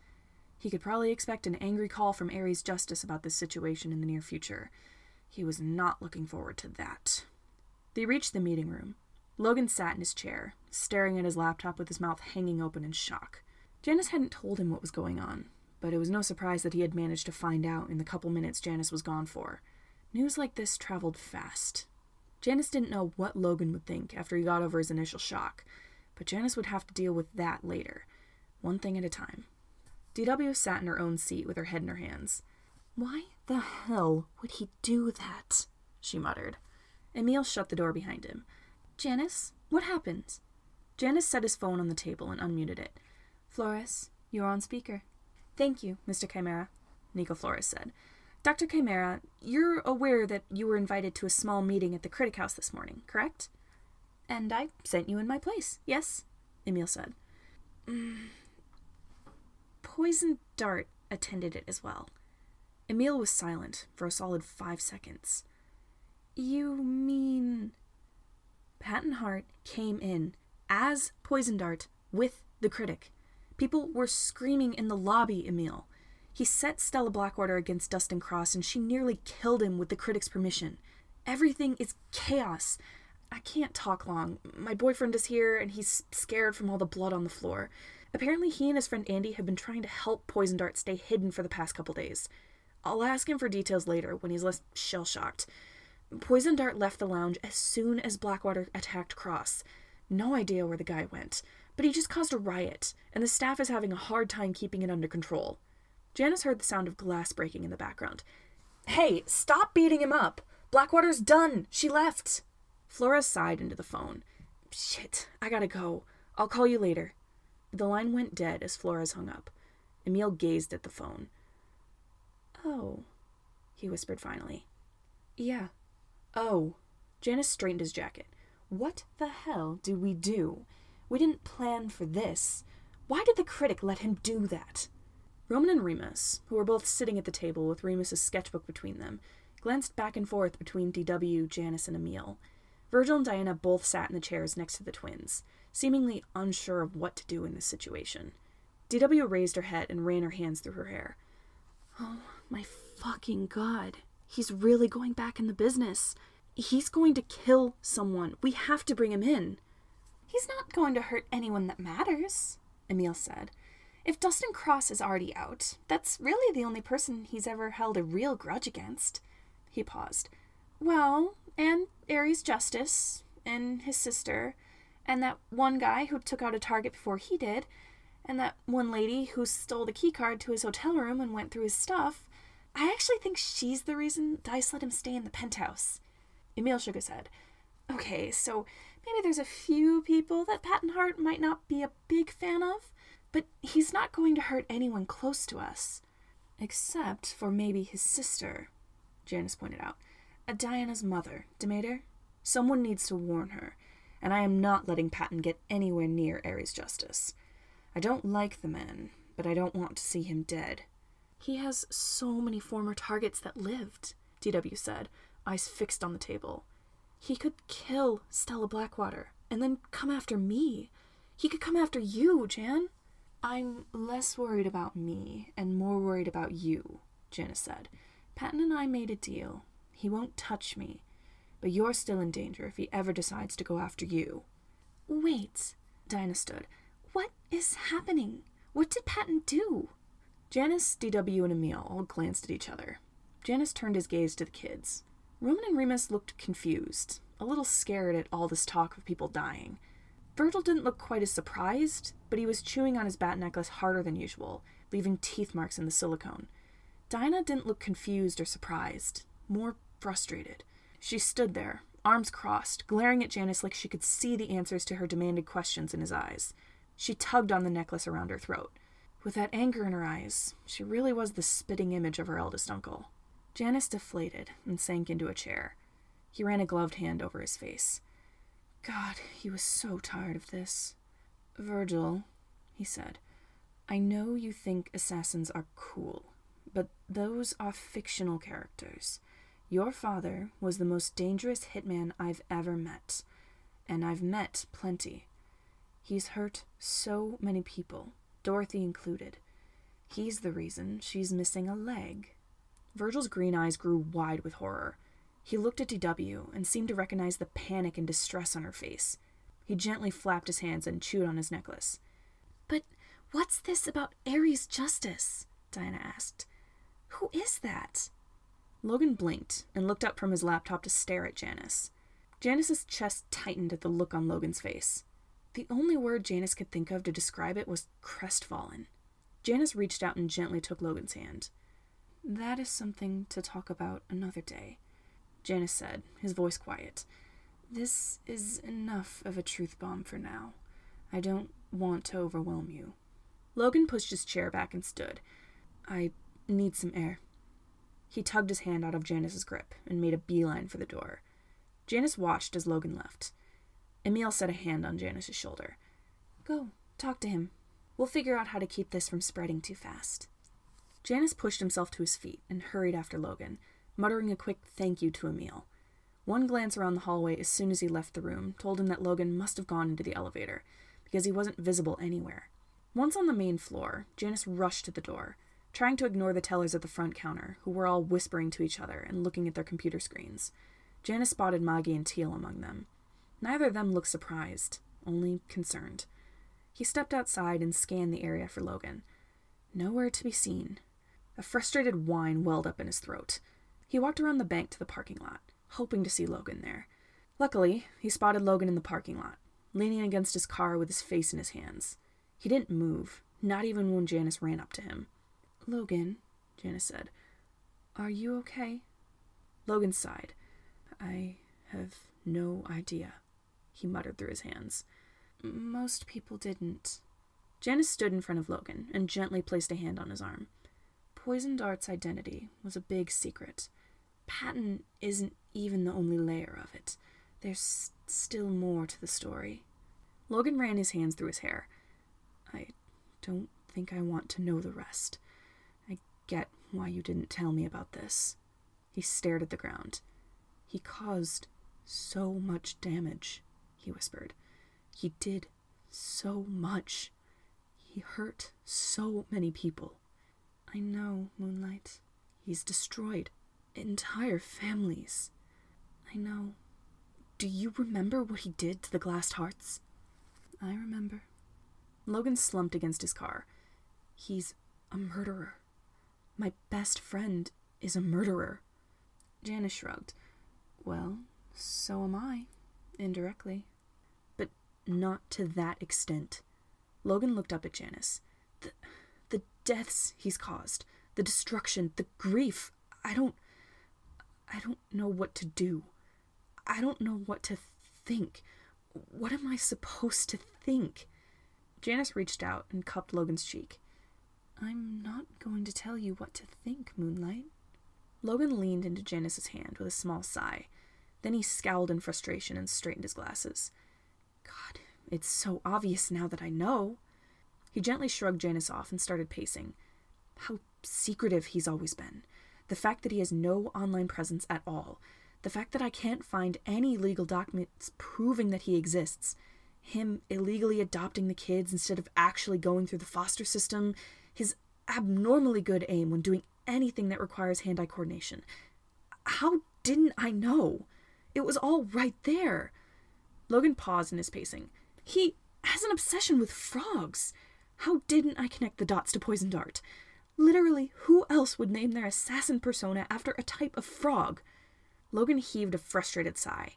He could probably expect an angry call from Ares Justice about this situation in the near future. He was not looking forward to that. They reached the meeting room. Logan sat in his chair, staring at his laptop with his mouth hanging open in shock. Janus hadn't told him what was going on, but it was no surprise that he had managed to find out in the couple minutes Janus was gone for. News like this traveled fast. Janus didn't know what Logan would think after he got over his initial shock, but Janus would have to deal with that later, one thing at a time. DW sat in her own seat with her head in her hands. "Why the hell would he do that?" she muttered. Emile shut the door behind him. "Janus, what happened?" Janus set his phone on the table and unmuted it. "Flores, you're on speaker." "Thank you, Mr. Chimera," Nico Flores said. "Dr. Chimera, you're aware that you were invited to a small meeting at the Critic House this morning, correct?" "And I sent you in my place, yes," Emile said. Poison Dart attended it as well." Emile was silent for a solid 5 seconds. "You mean—" Patton Hart came in as Poison Dart with the Critic. People were screaming in the lobby, Emile. He set Stella Blackwater against Dustin Cross, and she nearly killed him with the Critic's permission. Everything is chaos. I can't talk long. My boyfriend is here, and he's scared from all the blood on the floor. Apparently he and his friend Andy have been trying to help Poison Dart stay hidden for the past couple days. I'll ask him for details later, when he's less shell-shocked. Poison Dart left the lounge as soon as Blackwater attacked Cross. No idea where the guy went, but he just caused a riot, and the staff is having a hard time keeping it under control." Janus heard the sound of glass breaking in the background. "Hey, stop beating him up! Blackwater's done! She left!" Flores sighed into the phone. "Shit, I gotta go. I'll call you later." The line went dead as Flores hung up. Emile gazed at the phone. "Oh," he whispered finally. "Yeah. Oh." Janus straightened his jacket. "What the hell do we do? We didn't plan for this. Why did the Critic let him do that?" Roman and Remus, who were both sitting at the table with Remus's sketchbook between them, glanced back and forth between DW, Janus, and Emile. Virgil and Diana both sat in the chairs next to the twins, seemingly unsure of what to do in this situation. DW raised her head and ran her hands through her hair. "Oh my fucking god. He's really going back in the business. He's going to kill someone. We have to bring him in." "He's not going to hurt anyone that matters," Emile said. "If Dustin Cross is already out, that's really the only person he's ever held a real grudge against." He paused. "Well, and Ares Justice, and his sister, and that one guy who took out a target before he did, and that one lady who stole the keycard to his hotel room and went through his stuff. I actually think she's the reason Dice let him stay in the penthouse." Emile shook his head. "Okay, so maybe there's a few people that Patton Hart might not be a big fan of, But he's not going to hurt anyone close to us. Except for maybe his sister, Janus pointed out. Diana's mother, Demeter. Someone needs to warn her, and I am not letting Patton get anywhere near Ares Justice. I don't like the man, but I don't want to see him dead. He has so many former targets that lived, DW said, eyes fixed on the table. He could kill Stella Blackwater, and then come after me. He could come after you, Jan. I'm less worried about me, and more worried about you, Janus said. Patton and I made a deal. He won't touch me, but you're still in danger if he ever decides to go after you. Wait, Diana stood. What is happening? What did Patton do? Janus, DW, and Emil all glanced at each other. Janus turned his gaze to the kids. Roman and Remus looked confused, a little scared at all this talk of people dying. Virgil didn't look quite as surprised, but he was chewing on his bat necklace harder than usual, leaving teeth marks in the silicone. Diana didn't look confused or surprised, more frustrated. She stood there, arms crossed, glaring at Janus like she could see the answers to her demanded questions in his eyes. She tugged on the necklace around her throat. With that anger in her eyes, she really was the spitting image of her eldest uncle. Janus deflated and sank into a chair. He ran a gloved hand over his face. God, he was so tired of this. Virgil, he said, I know you think assassins are cool, but those are fictional characters. Your father was the most dangerous hitman I've ever met, and I've met plenty. He's hurt so many people, Dorothy included. He's the reason she's missing a leg. Virgil's green eyes grew wide with horror. He looked at DW and seemed to recognize the panic and distress on her face. He gently flapped his hands and chewed on his necklace. But what's this about Ares Justice? Diana asked. Who is that? Logan blinked and looked up from his laptop to stare at Janus. Janus's chest tightened at the look on Logan's face. The only word Janus could think of to describe it was crestfallen. Janus reached out and gently took Logan's hand. That is something to talk about another day, Janus said, his voice quiet. This is enough of a truth bomb for now. I don't want to overwhelm you. Logan pushed his chair back and stood. I need some air. He tugged his hand out of Janus's grip and made a beeline for the door. Janus watched as Logan left. Emil set a hand on Janus's shoulder. Go, talk to him. We'll figure out how to keep this from spreading too fast. Janus pushed himself to his feet and hurried after Logan, muttering a quick thank you to Emil. One glance around the hallway as soon as he left the room told him that Logan must have gone into the elevator, because he wasn't visible anywhere. Once on the main floor, Janus rushed to the door, trying to ignore the tellers at the front counter, who were all whispering to each other and looking at their computer screens. Janus spotted Maggie and Teal among them. Neither of them looked surprised, only concerned. He stepped outside and scanned the area for Logan. Nowhere to be seen. A frustrated whine welled up in his throat. He walked around the bank to the parking lot, hoping to see Logan there. Luckily, he spotted Logan in the parking lot, leaning against his car with his face in his hands. He didn't move, not even when Janus ran up to him. Logan, Janus said, are you okay? Logan sighed. I have no idea, he muttered through his hands. Most people didn't. Janus stood in front of Logan and gently placed a hand on his arm. Poison Dart's identity was a big secret. Patton isn't even the only layer of it. There's still more to the story. Logan ran his hands through his hair. I don't think I want to know the rest. I get why you didn't tell me about this. He stared at the ground. He caused so much damage, he whispered. He did so much. He hurt so many people. I know, Moonlight. He's destroyed entire families. I know. Do you remember what he did to the glass hearts? I remember. Logan slumped against his car. He's a murderer. My best friend is a murderer. Janus shrugged. Well, so am I, indirectly. But not to that extent. Logan looked up at Janus. The deaths he's caused, the destruction, the grief. I don't know what to do. I don't know what to think. What am I supposed to think? Janus reached out and cupped Logan's cheek. I'm not going to tell you what to think, Moonlight. Logan leaned into Janus's hand with a small sigh. Then he scowled in frustration and straightened his glasses. God, it's so obvious now that I know. He gently shrugged Janus off and started pacing. How secretive he's always been. The fact that he has no online presence at all. The fact that I can't find any legal documents proving that he exists. Him illegally adopting the kids instead of actually going through the foster system. His abnormally good aim when doing anything that requires hand-eye coordination. How didn't I know? It was all right there. Logan paused in his pacing. He has an obsession with frogs. How didn't I connect the dots to Poison Dart? Literally, who else would name their assassin persona after a type of frog? Logan heaved a frustrated sigh.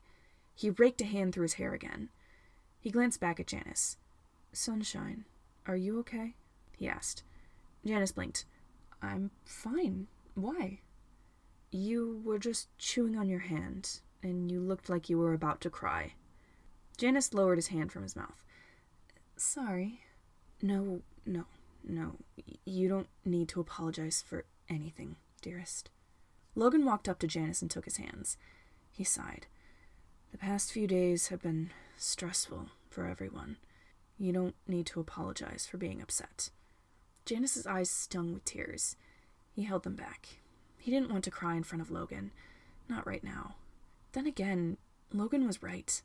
He raked a hand through his hair again. He glanced back at Janus. Sunshine, are you okay? He asked. Janus blinked. I'm fine. Why? You were just chewing on your hand, and you looked like you were about to cry. Janus lowered his hand from his mouth. Sorry. No. You don't need to apologize for anything, dearest. Logan walked up to Janus and took his hands. He sighed. The past few days have been stressful for everyone. You don't need to apologize for being upset. Janus's eyes stung with tears. He held them back. He didn't want to cry in front of Logan. Not right now. Then again, Logan was right.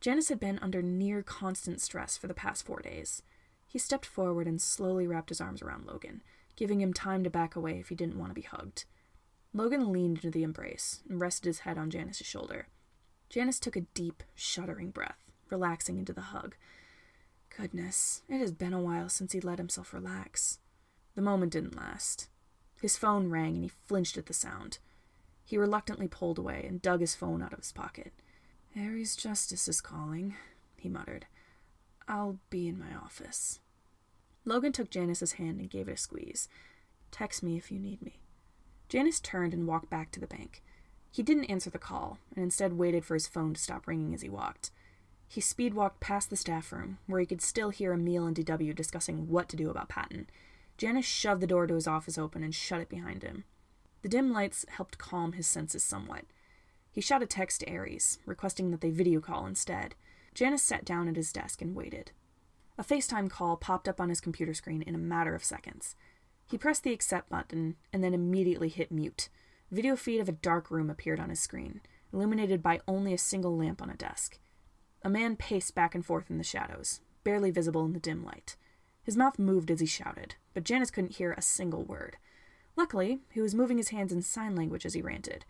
Janus had been under near constant stress for the past 4 days. He stepped forward and slowly wrapped his arms around Logan, giving him time to back away if he didn't want to be hugged. Logan leaned into the embrace and rested his head on Janus's shoulder. Janus took a deep, shuddering breath, relaxing into the hug. Goodness, it has been a while since he let himself relax. The moment didn't last. His phone rang and he flinched at the sound. He reluctantly pulled away and dug his phone out of his pocket. Ares Justice is calling, he muttered. I'll be in my office. Logan took Janus's hand and gave it a squeeze. Text me if you need me. Janus turned and walked back to the bank. He didn't answer the call, and instead waited for his phone to stop ringing as he walked. He speed-walked past the staff room, where he could still hear Emil and DW discussing what to do about Patton. Janus shoved the door to his office open and shut it behind him. The dim lights helped calm his senses somewhat. He shot a text to Ares, requesting that they video call instead. Janus sat down at his desk and waited. A FaceTime call popped up on his computer screen in a matter of seconds. He pressed the accept button and then immediately hit mute. A video feed of a dark room appeared on his screen, illuminated by only a single lamp on a desk. A man paced back and forth in the shadows, barely visible in the dim light. His mouth moved as he shouted, but Janus couldn't hear a single word. Luckily, he was moving his hands in sign language as he ranted.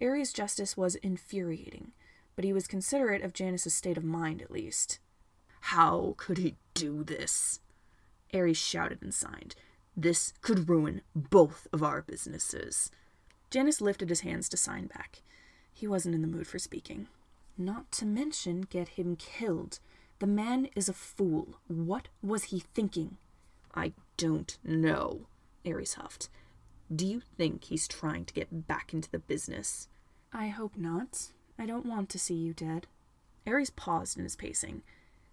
Ares Justice was infuriating, but he was considerate of Janus's state of mind at least. How could he do this? Ares shouted and signed. This could ruin both of our businesses. Janus lifted his hands to sign back. He wasn't in the mood for speaking. Not to mention get him killed. The man is a fool. What was he thinking? I don't know, Ares huffed. Do you think he's trying to get back into the business? I hope not. I don't want to see you dead. Ares paused in his pacing.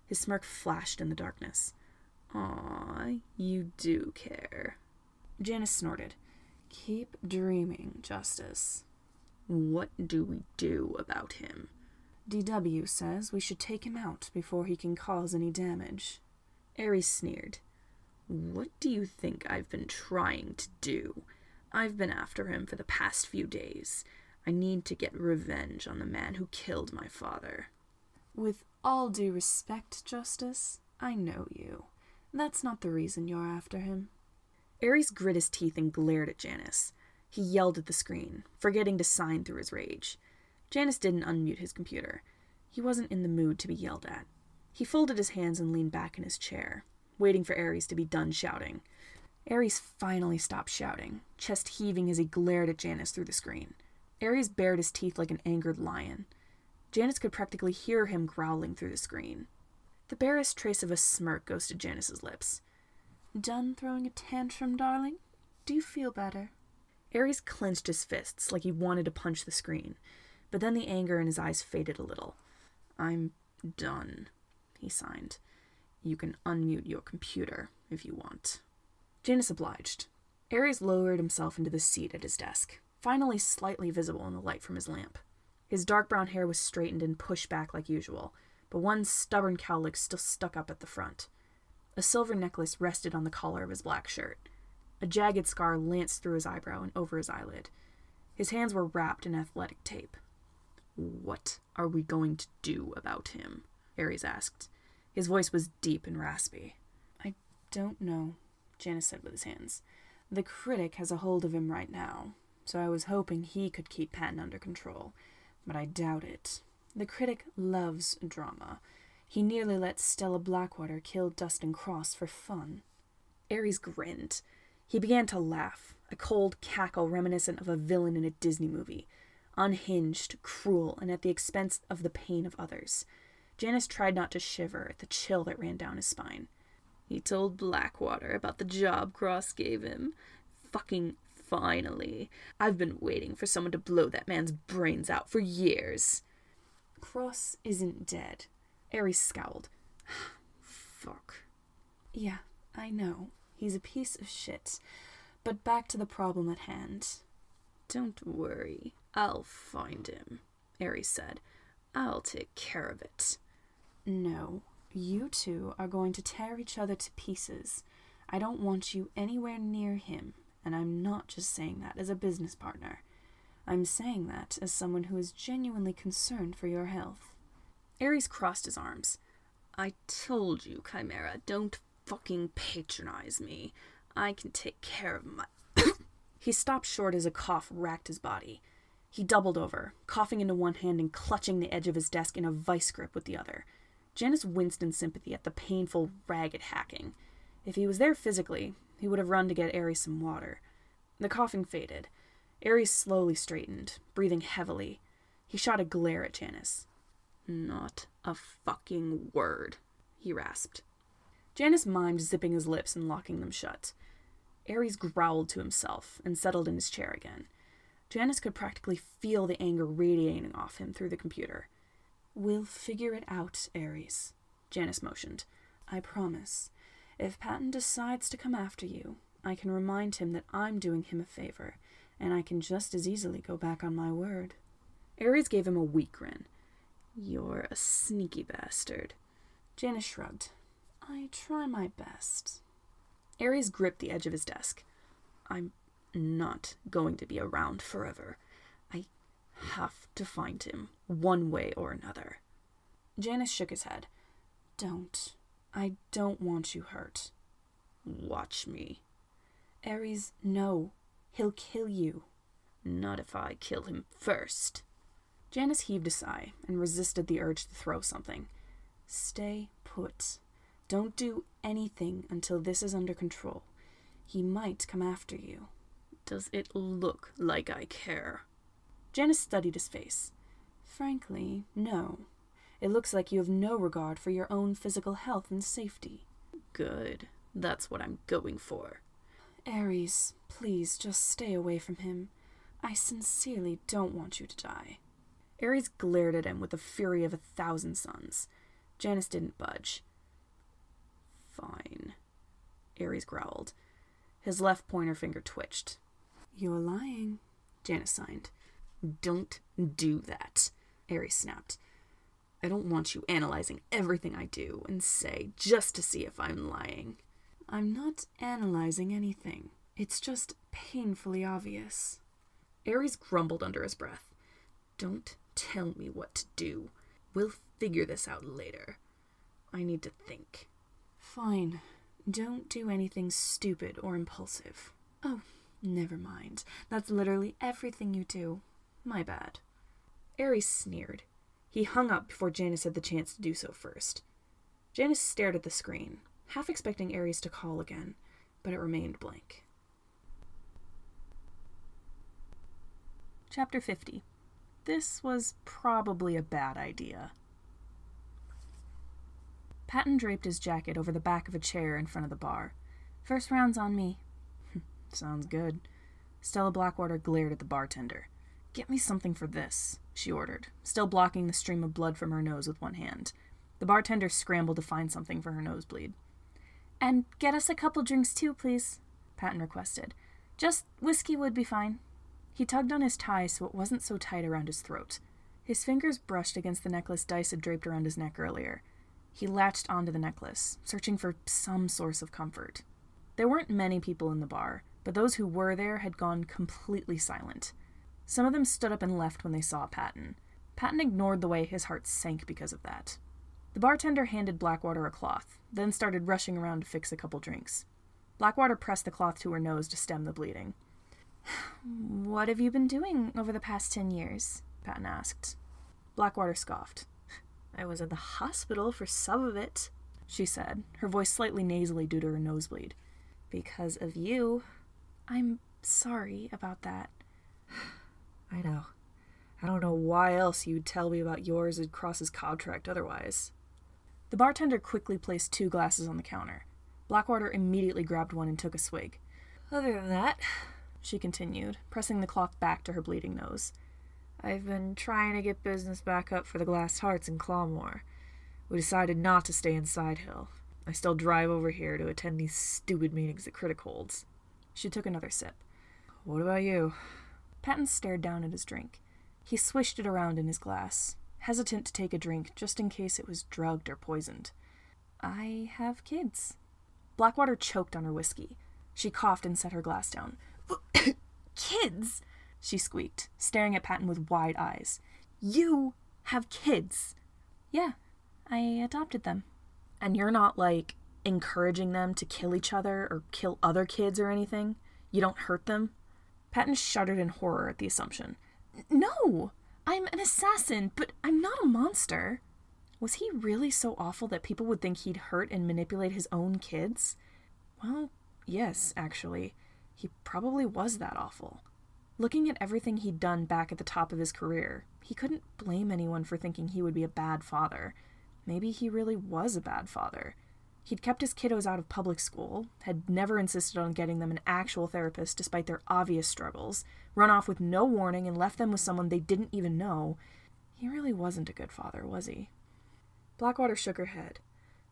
His smirk flashed in the darkness. Aw, you do care. Janus snorted. Keep dreaming, Justice. What do we do about him? DW says we should take him out before he can cause any damage. Ares sneered. What do you think I've been trying to do? I've been after him for the past few days. I need to get revenge on the man who killed my father. With all due respect, Justice, I know you. That's not the reason you're after him. Ares grit his teeth and glared at Janus. He yelled at the screen, forgetting to sign through his rage. Janus didn't unmute his computer. He wasn't in the mood to be yelled at. He folded his hands and leaned back in his chair, waiting for Ares to be done shouting. Ares finally stopped shouting, chest heaving as he glared at Janus through the screen. Ares bared his teeth like an angered lion. Janus could practically hear him growling through the screen. The barest trace of a smirk goes to Janus's lips. Done throwing a tantrum, darling? Do you feel better? Ares clenched his fists like he wanted to punch the screen, but then the anger in his eyes faded a little. I'm done, he signed. You can unmute your computer if you want. Janus obliged. Aries lowered himself into the seat at his desk, finally slightly visible in the light from his lamp. His dark brown hair was straightened and pushed back like usual, but one stubborn cowlick still stuck up at the front. A silver necklace rested on the collar of his black shirt. A jagged scar lanced through his eyebrow and over his eyelid. His hands were wrapped in athletic tape. "What are we going to do about him?" Aries asked. His voice was deep and raspy. "I don't know," Janus said with his hands. "The critic has a hold of him right now, so I was hoping he could keep Patton under control, but I doubt it. The critic loves drama. He nearly let Stella Blackwater kill Dustin Cross for fun." Aries grinned. He began to laugh, a cold cackle reminiscent of a villain in a Disney movie. Unhinged, cruel, and at the expense of the pain of others. Janus tried not to shiver at the chill that ran down his spine. "He told Blackwater about the job Cross gave him. Fucking finally. I've been waiting for someone to blow that man's brains out for years." "Cross isn't dead." Aries scowled. "Fuck." "Yeah, I know. He's a piece of shit. But back to the problem at hand." "Don't worry. I'll find him," Aries said. "I'll take care of it." "No. You two are going to tear each other to pieces. I don't want you anywhere near him, and I'm not just saying that as a business partner. I'm saying that as someone who is genuinely concerned for your health." Aries crossed his arms. "I told you, Chimera, don't fucking patronize me. I can take care of my..." He stopped short as a cough racked his body. He doubled over, coughing into one hand and clutching the edge of his desk in a vice grip with the other. Janus winced in sympathy at the painful, ragged hacking. If he was there physically, he would have run to get Aries some water. The coughing faded. Aries slowly straightened, breathing heavily. He shot a glare at Janus. "Not a fucking word," he rasped. Janus mimed zipping his lips and locking them shut. Aries growled to himself and settled in his chair again. Janus could practically feel the anger radiating off him through the computer. "We'll figure it out, Aries," Janus motioned. "I promise. If Patton decides to come after you, I can remind him that I'm doing him a favor, and I can just as easily go back on my word." Aries gave him a weak grin. "You're a sneaky bastard." Janus shrugged. "I try my best." Aries gripped the edge of his desk. "I'm not going to be around forever. I have to find him, one way or another." Janus shook his head. "Don't. I don't want you hurt." "Watch me." "Aries, no. He'll kill you." "Not if I kill him first." Janus heaved a sigh and resisted the urge to throw something. "Stay put. Don't do anything until this is under control. He might come after you." "Does it look like I care?" Janus studied his face. "Frankly, no. It looks like you have no regard for your own physical health and safety." "Good. That's what I'm going for." "Aries, please just stay away from him. I sincerely don't want you to die." Aries glared at him with the fury of 1,000 suns. Janus didn't budge. "Fine," Aries growled. His left pointer finger twitched. "You're lying," Janus signed. "Don't do that," Aries snapped. "I don't want you analyzing everything I do and say just to see if I'm lying." "I'm not analyzing anything. It's just painfully obvious." Aries grumbled under his breath. "Don't tell me what to do. We'll figure this out later. I need to think." "Fine. Don't do anything stupid or impulsive." "Oh, never mind. That's literally everything you do. My bad." Aries sneered. He hung up before Janus had the chance to do so first. Janus stared at the screen, half expecting Aries to call again, but it remained blank. Chapter 50. This was probably a bad idea. Patton draped his jacket over the back of a chair in front of the bar. "First round's on me." "Sounds good." Stella Blackwater glared at the bartender. "Get me something for this," she ordered, still blocking the stream of blood from her nose with one hand. The bartender scrambled to find something for her nosebleed. "And get us a couple drinks too, please," Patton requested. "Just whiskey would be fine." He tugged on his tie so it wasn't so tight around his throat. His fingers brushed against the necklace Dice had draped around his neck earlier. He latched onto the necklace, searching for some source of comfort. There weren't many people in the bar, but those who were there had gone completely silent. Some of them stood up and left when they saw Patton. Patton ignored the way his heart sank because of that. The bartender handed Blackwater a cloth, then started rushing around to fix a couple drinks. Blackwater pressed the cloth to her nose to stem the bleeding. "What have you been doing over the past 10 years?" Patton asked. Blackwater scoffed. "I was in the hospital for some of it," she said, her voice slightly nasally due to her nosebleed. "Because of you." "I'm sorry about that." "I know. I don't know why else you'd tell me about yours and Cross's contract otherwise." The bartender quickly placed 2 glasses on the counter. Blackwater immediately grabbed one and took a swig. "Other than that," she continued, pressing the cloth back to her bleeding nose, "I've been trying to get business back up for the Glass Tarts in Clawmore. We decided not to stay in Sidehill. I still drive over here to attend these stupid meetings that Critic holds." She took another sip. "What about you?" Patton stared down at his drink. He swished it around in his glass, hesitant to take a drink just in case it was drugged or poisoned. "I have kids." Blackwater choked on her whiskey. She coughed and set her glass down. "Kids?" she squeaked, staring at Patton with wide eyes. "You have kids?" "Yeah, I adopted them." "And you're not, like, encouraging them to kill each other or kill other kids or anything? You don't hurt them?" Patton shuddered in horror at the assumption. "No! I'm an assassin, but I'm not a monster." Was he really so awful that people would think he'd hurt and manipulate his own kids? Well, yes, actually. He probably was that awful. Looking at everything he'd done back at the top of his career, he couldn't blame anyone for thinking he would be a bad father. Maybe he really was a bad father. He'd kept his kiddos out of public school, had never insisted on getting them an actual therapist despite their obvious struggles, run off with no warning and left them with someone they didn't even know. He really wasn't a good father, was he? Blackwater shook her head.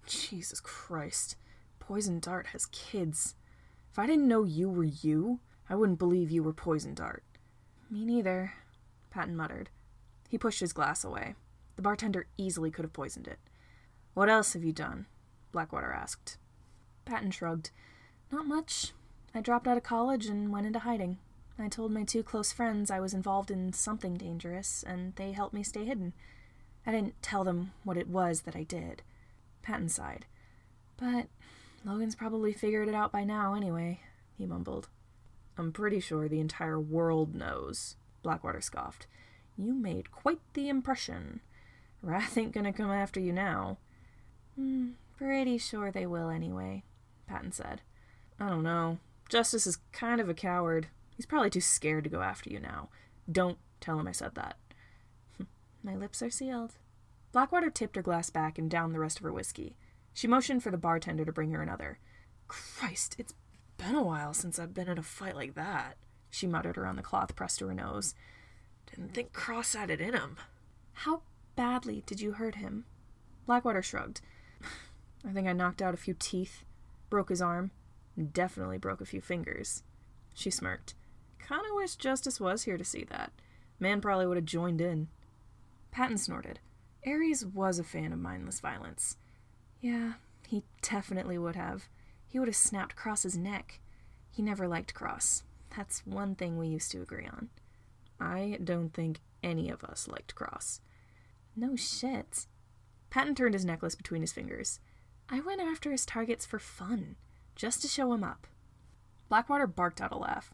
Jesus Christ. Poison Dart has kids. If I didn't know you were you, I wouldn't believe you were Poison Dart. Me neither, Patton muttered. He pushed his glass away. The bartender easily could have poisoned it. What else have you done? Blackwater asked. Patton shrugged. Not much. I dropped out of college and went into hiding. I told my 2 close friends I was involved in something dangerous, and they helped me stay hidden. I didn't tell them what it was that I did. Patton sighed. But Logan's probably figured it out by now anyway, he mumbled. I'm pretty sure the entire world knows, Blackwater scoffed. You made quite the impression. Wrath ain't gonna come after you now. Pretty sure they will anyway, Patton said. I don't know. Justice is kind of a coward. He's probably too scared to go after you now. Don't tell him I said that. My lips are sealed. Blackwater tipped her glass back and downed the rest of her whiskey. She motioned for the bartender to bring her another. Christ, it's been a while since I've been in a fight like that, she muttered around the cloth pressed to her nose. Didn't think Cross had it in him. How badly did you hurt him? Blackwater shrugged. I think I knocked out a few teeth, broke his arm, and definitely broke a few fingers. She smirked. Kinda wish Justice was here to see that. Man probably would have joined in. Patton snorted. Ares was a fan of mindless violence. Yeah, he definitely would have. He would have snapped Cross's neck. He never liked Cross. That's one thing we used to agree on. I don't think any of us liked Cross. No shit. Patton turned his necklace between his fingers. I went after his targets for fun, just to show him up. Blackwater barked out a laugh.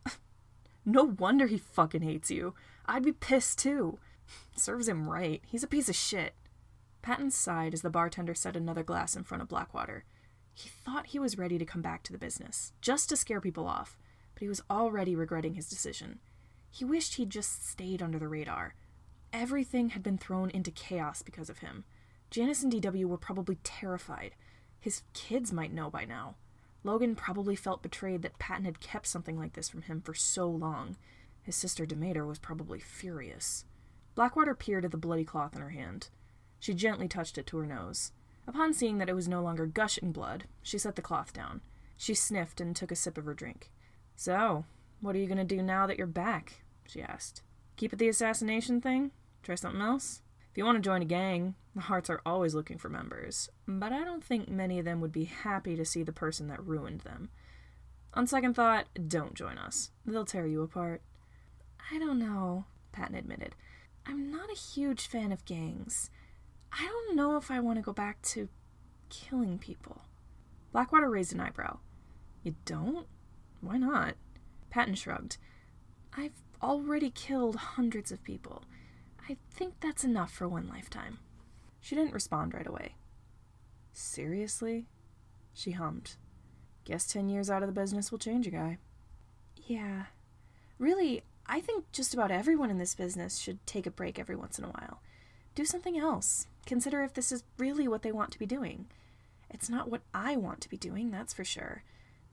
No wonder he fucking hates you. I'd be pissed too. Serves him right. He's a piece of shit. Patton sighed as the bartender set another glass in front of Blackwater. He thought he was ready to come back to the business, just to scare people off, but he was already regretting his decision. He wished he'd just stayed under the radar. Everything had been thrown into chaos because of him. Janus and DW were probably terrified. His kids might know by now. Logan probably felt betrayed that Patton had kept something like this from him for so long. His sister Demeter was probably furious. Blackwater peered at the bloody cloth in her hand. She gently touched it to her nose. Upon seeing that it was no longer gushing blood, she set the cloth down. She sniffed and took a sip of her drink. "So, what are you going to do now that you're back?" she asked. "Keep at the assassination thing? Try something else? If you want to join a gang, the Hearts are always looking for members, but I don't think many of them would be happy to see the person that ruined them. On second thought, don't join us. They'll tear you apart." "I don't know," Patton admitted. "I'm not a huge fan of gangs. I don't know if I want to go back to killing people." Blackwater raised an eyebrow. "You don't? Why not?" Patton shrugged. "I've already killed hundreds of people. I think that's enough for one lifetime." She didn't respond right away. "Seriously?" She hummed. "Guess 10 years out of the business will change a guy." "Yeah. Really, I think just about everyone in this business should take a break every once in a while. Do something else. Consider if this is really what they want to be doing. It's not what I want to be doing, that's for sure.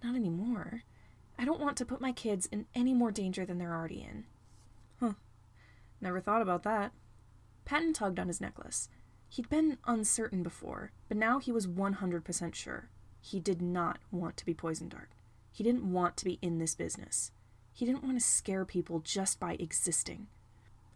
Not anymore. I don't want to put my kids in any more danger than they're already in." "Huh. Never thought about that." Patton tugged on his necklace. He'd been uncertain before, but now he was 100% sure. He did not want to be Poison Dart. He didn't want to be in this business. He didn't want to scare people just by existing.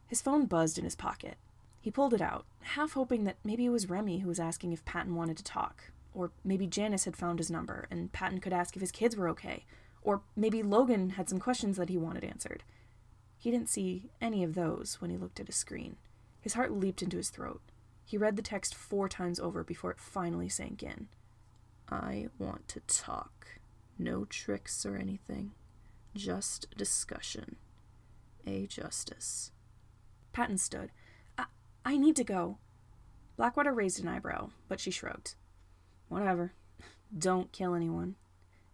His phone buzzed in his pocket. He pulled it out, half hoping that maybe it was Remy who was asking if Patton wanted to talk, or maybe Janus had found his number and Patton could ask if his kids were okay, or maybe Logan had some questions that he wanted answered. He didn't see any of those when he looked at his screen. His heart leaped into his throat. He read the text 4 times over before it finally sank in. "I want to talk. No tricks or anything. Just discussion. A justice." Patton stood. I need to go." Blackwater raised an eyebrow, but she shrugged. "Whatever. Don't kill anyone."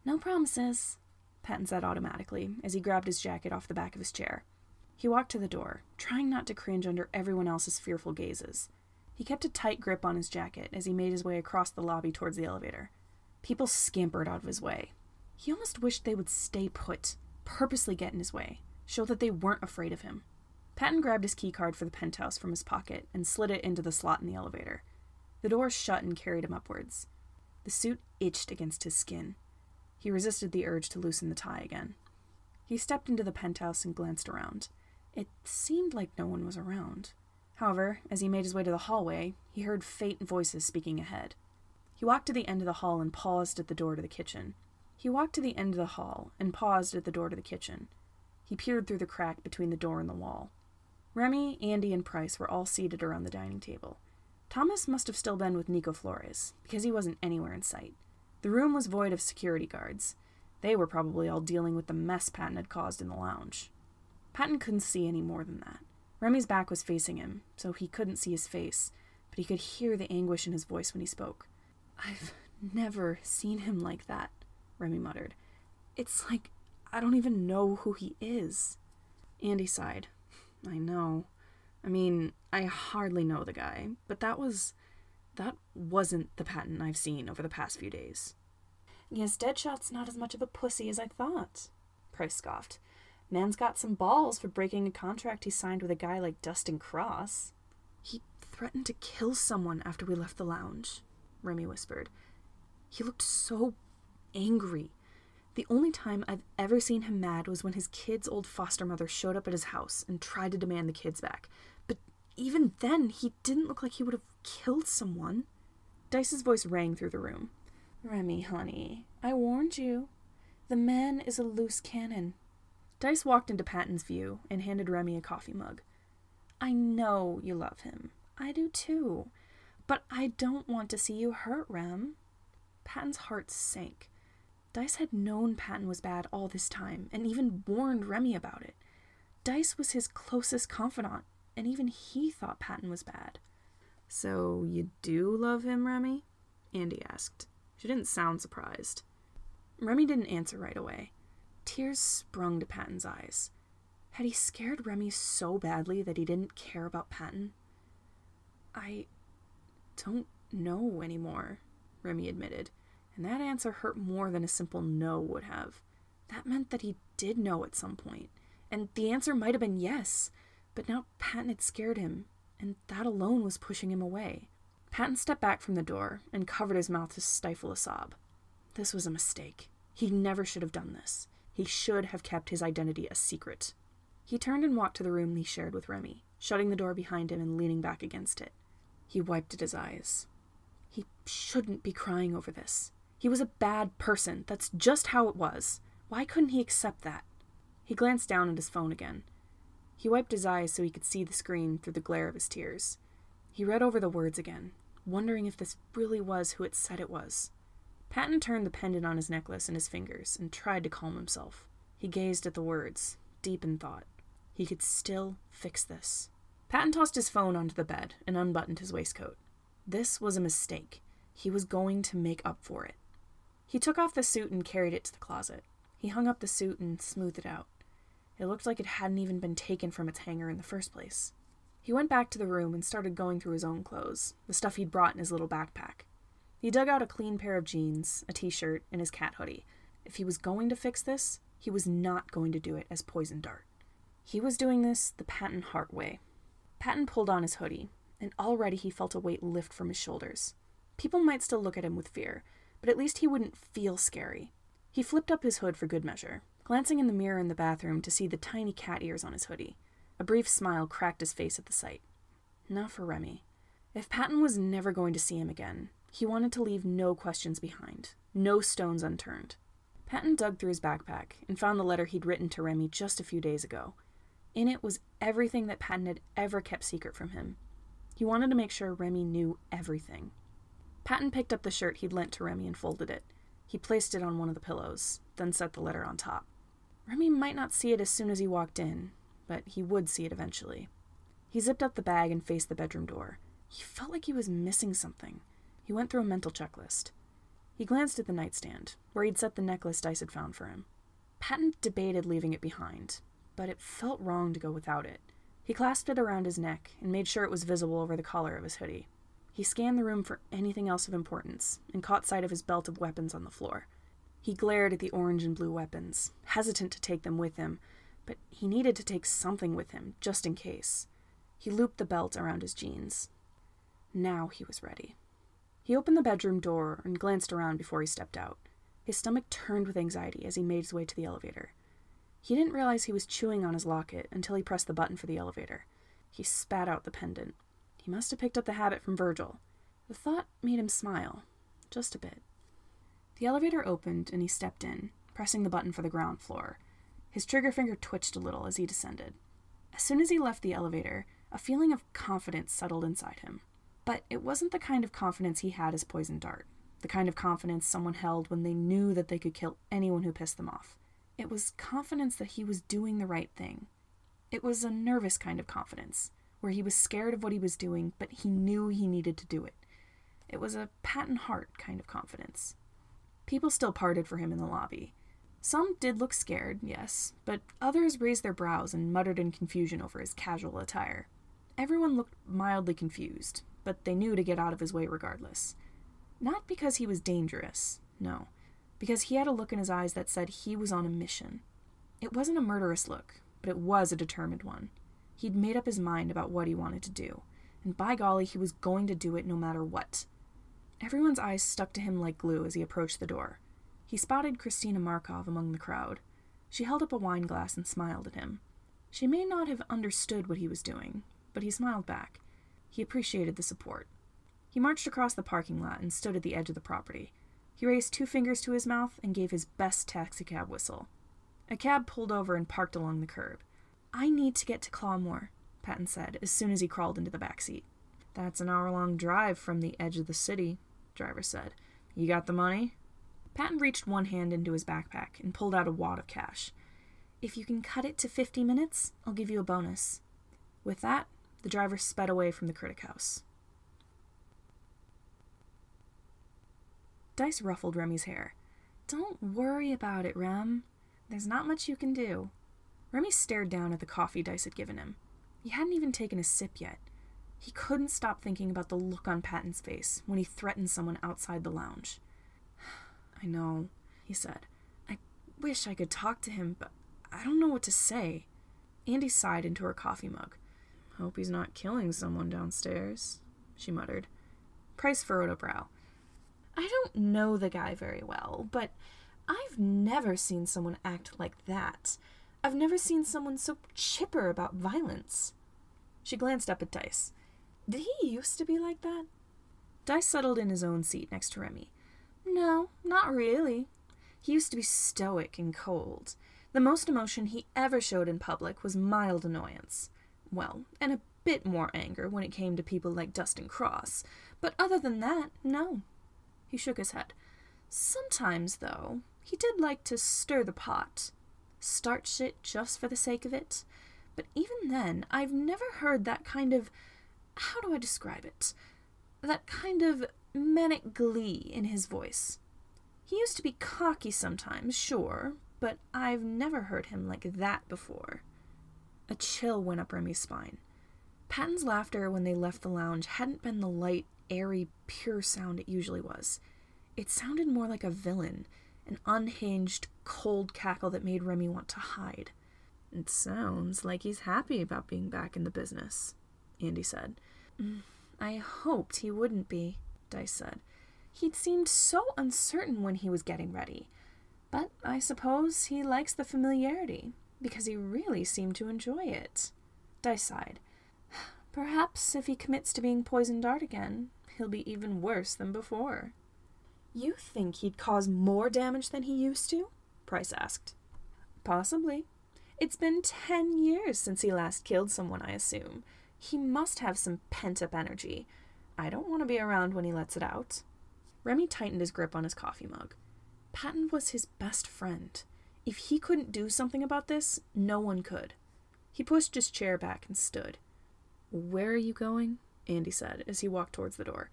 "No promises," Patton said automatically as he grabbed his jacket off the back of his chair. He walked to the door, trying not to cringe under everyone else's fearful gazes. He kept a tight grip on his jacket as he made his way across the lobby towards the elevator. People scampered out of his way. He almost wished they would stay put, purposely get in his way, show that they weren't afraid of him. Patton grabbed his keycard for the penthouse from his pocket and slid it into the slot in the elevator. The door shut and carried him upwards. The suit itched against his skin. He resisted the urge to loosen the tie again. He stepped into the penthouse and glanced around. It seemed like no one was around. However, as he made his way to the hallway, he heard faint voices speaking ahead. He walked to the end of the hall and paused at the door to the kitchen. He peered through the crack between the door and the wall. Remy, Andy, and Price were all seated around the dining table. Thomas must have still been with Nico Flores, because he wasn't anywhere in sight. The room was void of security guards. They were probably all dealing with the mess Patton had caused in the lounge. Patton couldn't see any more than that. Remy's back was facing him, so he couldn't see his face, but he could hear the anguish in his voice when he spoke. "I've never seen him like that," Remy muttered. "It's like I don't even know who he is." Andy sighed. "I know. I mean, I hardly know the guy, but that wasn't the Patton I've seen over the past few days." "Guess Deadshot's not as much of a pussy as I thought," Price scoffed. "Man's got some balls for breaking a contract he signed with a guy like Dustin Cross." "He threatened to kill someone after we left the lounge," Remy whispered. "He looked so angry. The only time I've ever seen him mad was when his kid's old foster mother showed up at his house and tried to demand the kids back. But even then, he didn't look like he would have killed someone." Dice's voice rang through the room. "Remy, honey, I warned you. The man is a loose cannon." Dice walked into Patton's view and handed Remy a coffee mug. "I know you love him. I do too. But I don't want to see you hurt, Rem." Patton's heart sank. Dice had known Patton was bad all this time, and even warned Remy about it. Dice was his closest confidant, and even he thought Patton was bad. "So you do love him, Remy?" Andy asked. She didn't sound surprised. Remy didn't answer right away. Tears sprung to Patton's eyes. Had he scared Remy so badly that he didn't care about Patton? "I don't know anymore," Remy admitted. And that answer hurt more than a simple no would have. That meant that he did know at some point. And the answer might have been yes. But now Patton had scared him, and that alone was pushing him away. Patton stepped back from the door and covered his mouth to stifle a sob. This was a mistake. He never should have done this. He should have kept his identity a secret. He turned and walked to the room he shared with Remy, shutting the door behind him and leaning back against it. He wiped at his eyes. He shouldn't be crying over this. He was a bad person. That's just how it was. Why couldn't he accept that? He glanced down at his phone again. He wiped his eyes so he could see the screen through the glare of his tears. He read over the words again, wondering if this really was who it said it was. Patton turned the pendant on his necklace in his fingers and tried to calm himself. He gazed at the words, deep in thought. He could still fix this. Patton tossed his phone onto the bed and unbuttoned his waistcoat. This was a mistake. He was going to make up for it. He took off the suit and carried it to the closet. He hung up the suit and smoothed it out. It looked like it hadn't even been taken from its hanger in the first place. He went back to the room and started going through his own clothes, the stuff he'd brought in his little backpack. He dug out a clean pair of jeans, a t-shirt, and his cat hoodie. If he was going to fix this, he was not going to do it as Poison Dart. He was doing this the Patton Hart way. Patton pulled on his hoodie, and already he felt a weight lift from his shoulders. People might still look at him with fear, but at least he wouldn't feel scary. He flipped up his hood for good measure, glancing in the mirror in the bathroom to see the tiny cat ears on his hoodie. A brief smile cracked his face at the sight. Now for Remy. If Patton was never going to see him again, he wanted to leave no questions behind, no stones unturned. Patton dug through his backpack and found the letter he'd written to Remy just a few days ago. In it was everything that Patton had ever kept secret from him. He wanted to make sure Remy knew everything. Patton picked up the shirt he'd lent to Remy and folded it. He placed it on one of the pillows, then set the letter on top. Remy might not see it as soon as he walked in, but he would see it eventually. He zipped up the bag and faced the bedroom door. He felt like he was missing something. He went through a mental checklist. He glanced at the nightstand, where he'd set the necklace Dice had found for him. Patton debated leaving it behind, but it felt wrong to go without it. He clasped it around his neck and made sure it was visible over the collar of his hoodie. He scanned the room for anything else of importance and caught sight of his belt of weapons on the floor. He glared at the orange and blue weapons, hesitant to take them with him, but he needed to take something with him, just in case. He looped the belt around his jeans. Now he was ready. He opened the bedroom door and glanced around before he stepped out. His stomach turned with anxiety as he made his way to the elevator. He didn't realize he was chewing on his locket until he pressed the button for the elevator. He spat out the pendant. He must have picked up the habit from Virgil. The thought made him smile, just a bit. The elevator opened and he stepped in, pressing the button for the ground floor. His trigger finger twitched a little as he descended. As soon as he left the elevator, a feeling of confidence settled inside him. But it wasn't the kind of confidence he had as Poison Dart, the kind of confidence someone held when they knew that they could kill anyone who pissed them off. It was confidence that he was doing the right thing. It was a nervous kind of confidence, where he was scared of what he was doing, but he knew he needed to do it. It was a Patton Hart kind of confidence. People still parted for him in the lobby. Some did look scared, yes, but others raised their brows and muttered in confusion over his casual attire. Everyone looked mildly confused, but they knew to get out of his way regardless. Not because he was dangerous, no, because he had a look in his eyes that said he was on a mission. It wasn't a murderous look, but it was a determined one. He'd made up his mind about what he wanted to do, and by golly, he was going to do it no matter what. Everyone's eyes stuck to him like glue as he approached the door. He spotted Christina Markov among the crowd. She held up a wine glass and smiled at him. She may not have understood what he was doing, but he smiled back. He appreciated the support. He marched across the parking lot and stood at the edge of the property. He raised 2 fingers to his mouth and gave his best taxicab whistle. A cab pulled over and parked along the curb. "I need to get to Clawmore," Patton said as soon as he crawled into the back seat. "That's an hour-long drive from the edge of the city," the driver said. "You got the money?" Patton reached one hand into his backpack and pulled out a wad of cash. "If you can cut it to 50 minutes, I'll give you a bonus." With that, the driver sped away from the Critic House. Dice ruffled Remy's hair. "Don't worry about it, Rem. There's not much you can do." Remy stared down at the coffee Dice had given him. He hadn't even taken a sip yet. He couldn't stop thinking about the look on Patton's face when he threatened someone outside the lounge. "I know," he said. "I wish I could talk to him, but I don't know what to say." Andy sighed into her coffee mug. "Hope he's not killing someone downstairs," she muttered. Price furrowed a brow. I don't know the guy very well, but I've never seen someone act like that. I've never seen someone so chipper about violence. She glanced up at Dice. Did he used to be like that? Dice settled in his own seat next to Remy. No, not really. He used to be stoic and cold. The most emotion he ever showed in public was mild annoyance. Well, and a bit more anger when it came to people like Dustin Cross. But other than that, no. He shook his head. Sometimes, though, he did like to stir the pot. Start shit just for the sake of it. But even then, I've never heard that kind of... how do I describe it? That kind of manic glee in his voice. He used to be cocky sometimes, sure, but I've never heard him like that before. A chill went up Remy's spine. Patton's laughter when they left the lounge hadn't been the light, airy, pure sound it usually was. It sounded more like a villain, an unhinged, cold cackle that made Remy want to hide. It sounds like he's happy about being back in the business, Andy said. I hoped he wouldn't be, Dice said. He'd seemed so uncertain when he was getting ready. But I suppose he likes the familiarity, because he really seemed to enjoy it. Dice sighed. Perhaps if he commits to being Poison Dart again, he'll be even worse than before. You think he'd cause more damage than he used to? Price asked. Possibly. It's been 10 years since he last killed someone, I assume. He must have some pent-up energy. I don't want to be around when he lets it out. Remy tightened his grip on his coffee mug. Patton was his best friend. If he couldn't do something about this, no one could. He pushed his chair back and stood. Where are you going? Andy said as he walked towards the door.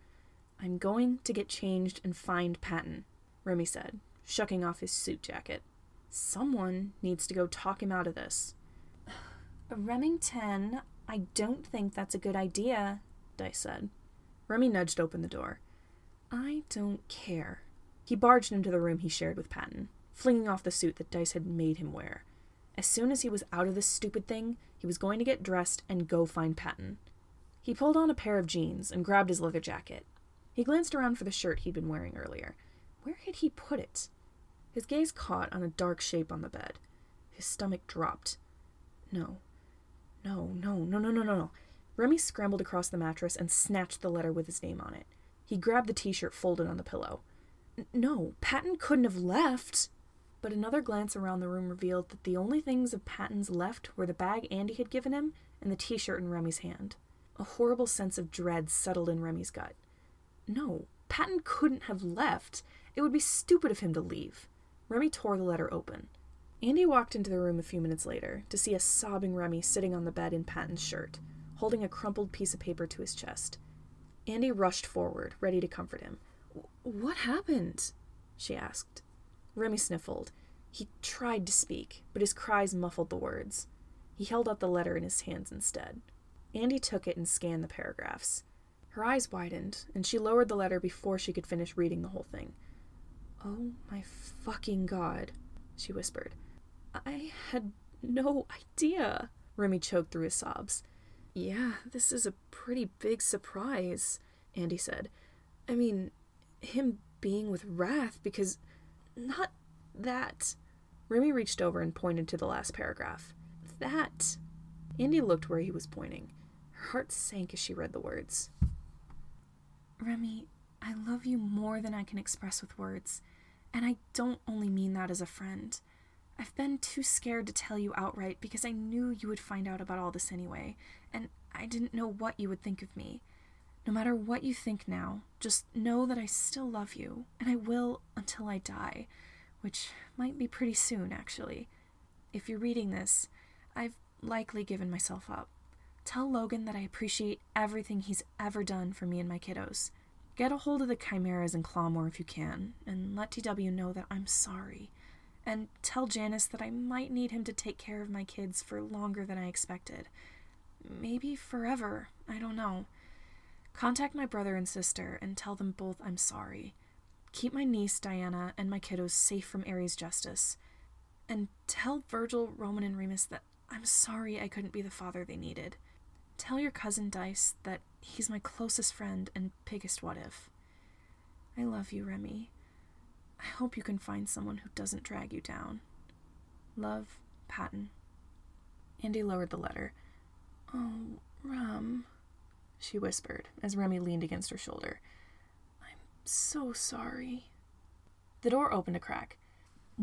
I'm going to get changed and find Patton, Remy said, shucking off his suit jacket. Someone needs to go talk him out of this. Remington, I don't think that's a good idea, Dice said. Remy nudged open the door. I don't care. He barged into the room he shared with Patton, flinging off the suit that Dice had made him wear. As soon as he was out of this stupid thing, he was going to get dressed and go find Patton. He pulled on a pair of jeans and grabbed his leather jacket. He glanced around for the shirt he'd been wearing earlier. Where had he put it? His gaze caught on a dark shape on the bed. His stomach dropped. No. Remy scrambled across the mattress and snatched the letter with his name on it. He grabbed the t-shirt folded on the pillow. No, Patton couldn't have left. But another glance around the room revealed that the only things of Patton's left were the bag Andy had given him and the t-shirt in Remy's hand. A horrible sense of dread settled in Remy's gut. No, Patton couldn't have left. It would be stupid of him to leave. Remy tore the letter open. Andy walked into the room a few minutes later to see a sobbing Remy sitting on the bed in Patton's shirt, holding a crumpled piece of paper to his chest. Andy rushed forward, ready to comfort him. What happened? She asked. Remy sniffled. He tried to speak, but his cries muffled the words. He held out the letter in his hands instead. Andy took it and scanned the paragraphs. Her eyes widened, and she lowered the letter before she could finish reading the whole thing. Oh my fucking God, she whispered. I had no idea. Remy choked through his sobs. Yeah, this is a pretty big surprise, Andy said. I mean, him being with Wrath, because... Not that. Remy reached over and pointed to the last paragraph. That. Andy looked where he was pointing. Her heart sank as she read the words. Remy, I love you more than I can express with words. And I don't only mean that as a friend. I've been too scared to tell you outright because I knew you would find out about all this anyway, and I didn't know what you would think of me. No matter what you think now, just know that I still love you, and I will until I die, which might be pretty soon, actually. If you're reading this, I've likely given myself up. Tell Logan that I appreciate everything he's ever done for me and my kiddos. Get a hold of the Chimeras and Clawmore if you can, and let TW know that I'm sorry. And tell Janus that I might need him to take care of my kids for longer than I expected. Maybe forever, I don't know. Contact my brother and sister and tell them both I'm sorry. Keep my niece, Diana, and my kiddos safe from Ares Justice. And tell Virgil, Roman, and Remus that I'm sorry I couldn't be the father they needed. Tell your cousin Dice that he's my closest friend and biggest what if. I love you, Remy. I hope you can find someone who doesn't drag you down. Love, Patton. Andy lowered the letter. Oh, Rum, she whispered as Remy leaned against her shoulder. I'm so sorry. The door opened a crack.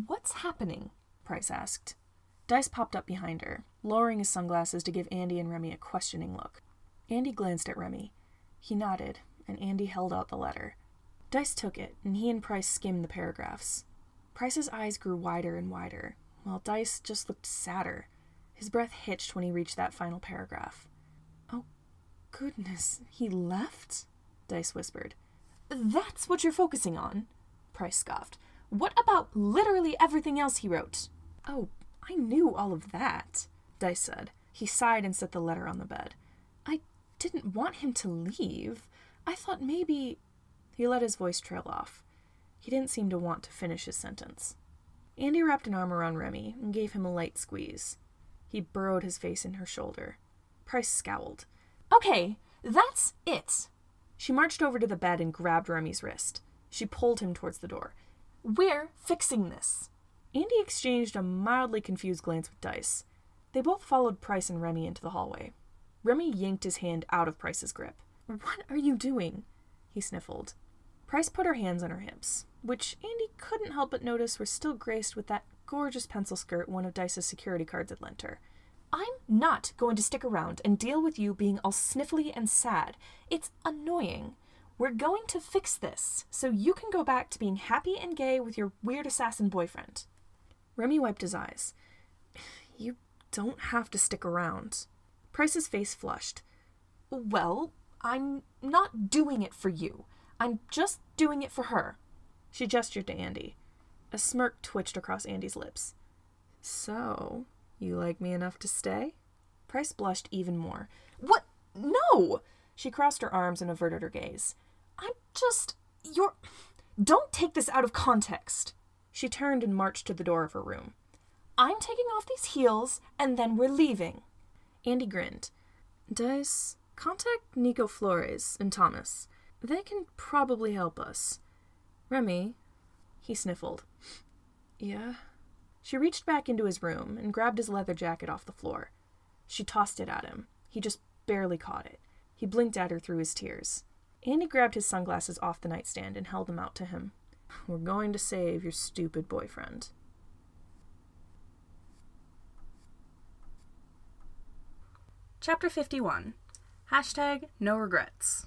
What's happening? Price asked. Dice popped up behind her, lowering his sunglasses to give Andy and Remy a questioning look. Andy glanced at Remy. He nodded, and Andy held out the letter. Dice took it, and he and Price skimmed the paragraphs. Price's eyes grew wider and wider, while Dice just looked sadder. His breath hitched when he reached that final paragraph. Oh, goodness, he left? Dice whispered. That's what you're focusing on? Price scoffed. What about literally everything else he wrote? Oh, I knew all of that, Dice said. He sighed and set the letter on the bed. I didn't want him to leave. I thought maybe... He let his voice trail off. He didn't seem to want to finish his sentence. Andy wrapped an arm around Remy and gave him a light squeeze. He burrowed his face in her shoulder. Price scowled. Okay, that's it. She marched over to the bed and grabbed Remy's wrist. She pulled him towards the door. We're fixing this. Andy exchanged a mildly confused glance with Dice. They both followed Price and Remy into the hallway. Remy yanked his hand out of Price's grip. What are you doing? He sniffled. Price put her hands on her hips, which Andy couldn't help but notice were still graced with that gorgeous pencil skirt one of Dice's security cards had lent her. I'm not going to stick around and deal with you being all sniffly and sad. It's annoying. We're going to fix this, so you can go back to being happy and gay with your weird assassin boyfriend. Remy wiped his eyes. You don't have to stick around. Price's face flushed. Well, I'm not doing it for you. I'm just doing it for her. She gestured to Andy. A smirk twitched across Andy's lips. So, you like me enough to stay? Price blushed even more. What? No! She crossed her arms and averted her gaze. Don't take this out of context. She turned and marched to the door of her room. I'm taking off these heels, and then we're leaving. Andy grinned. Dice, contact Nico Flores and Thomas. They can probably help us. Remy, he sniffled. Yeah? She reached back into his room and grabbed his leather jacket off the floor. She tossed it at him. He just barely caught it. He blinked at her through his tears. Andy grabbed his sunglasses off the nightstand and held them out to him. We're going to save your stupid boyfriend. Chapter 51. #NoRegrets.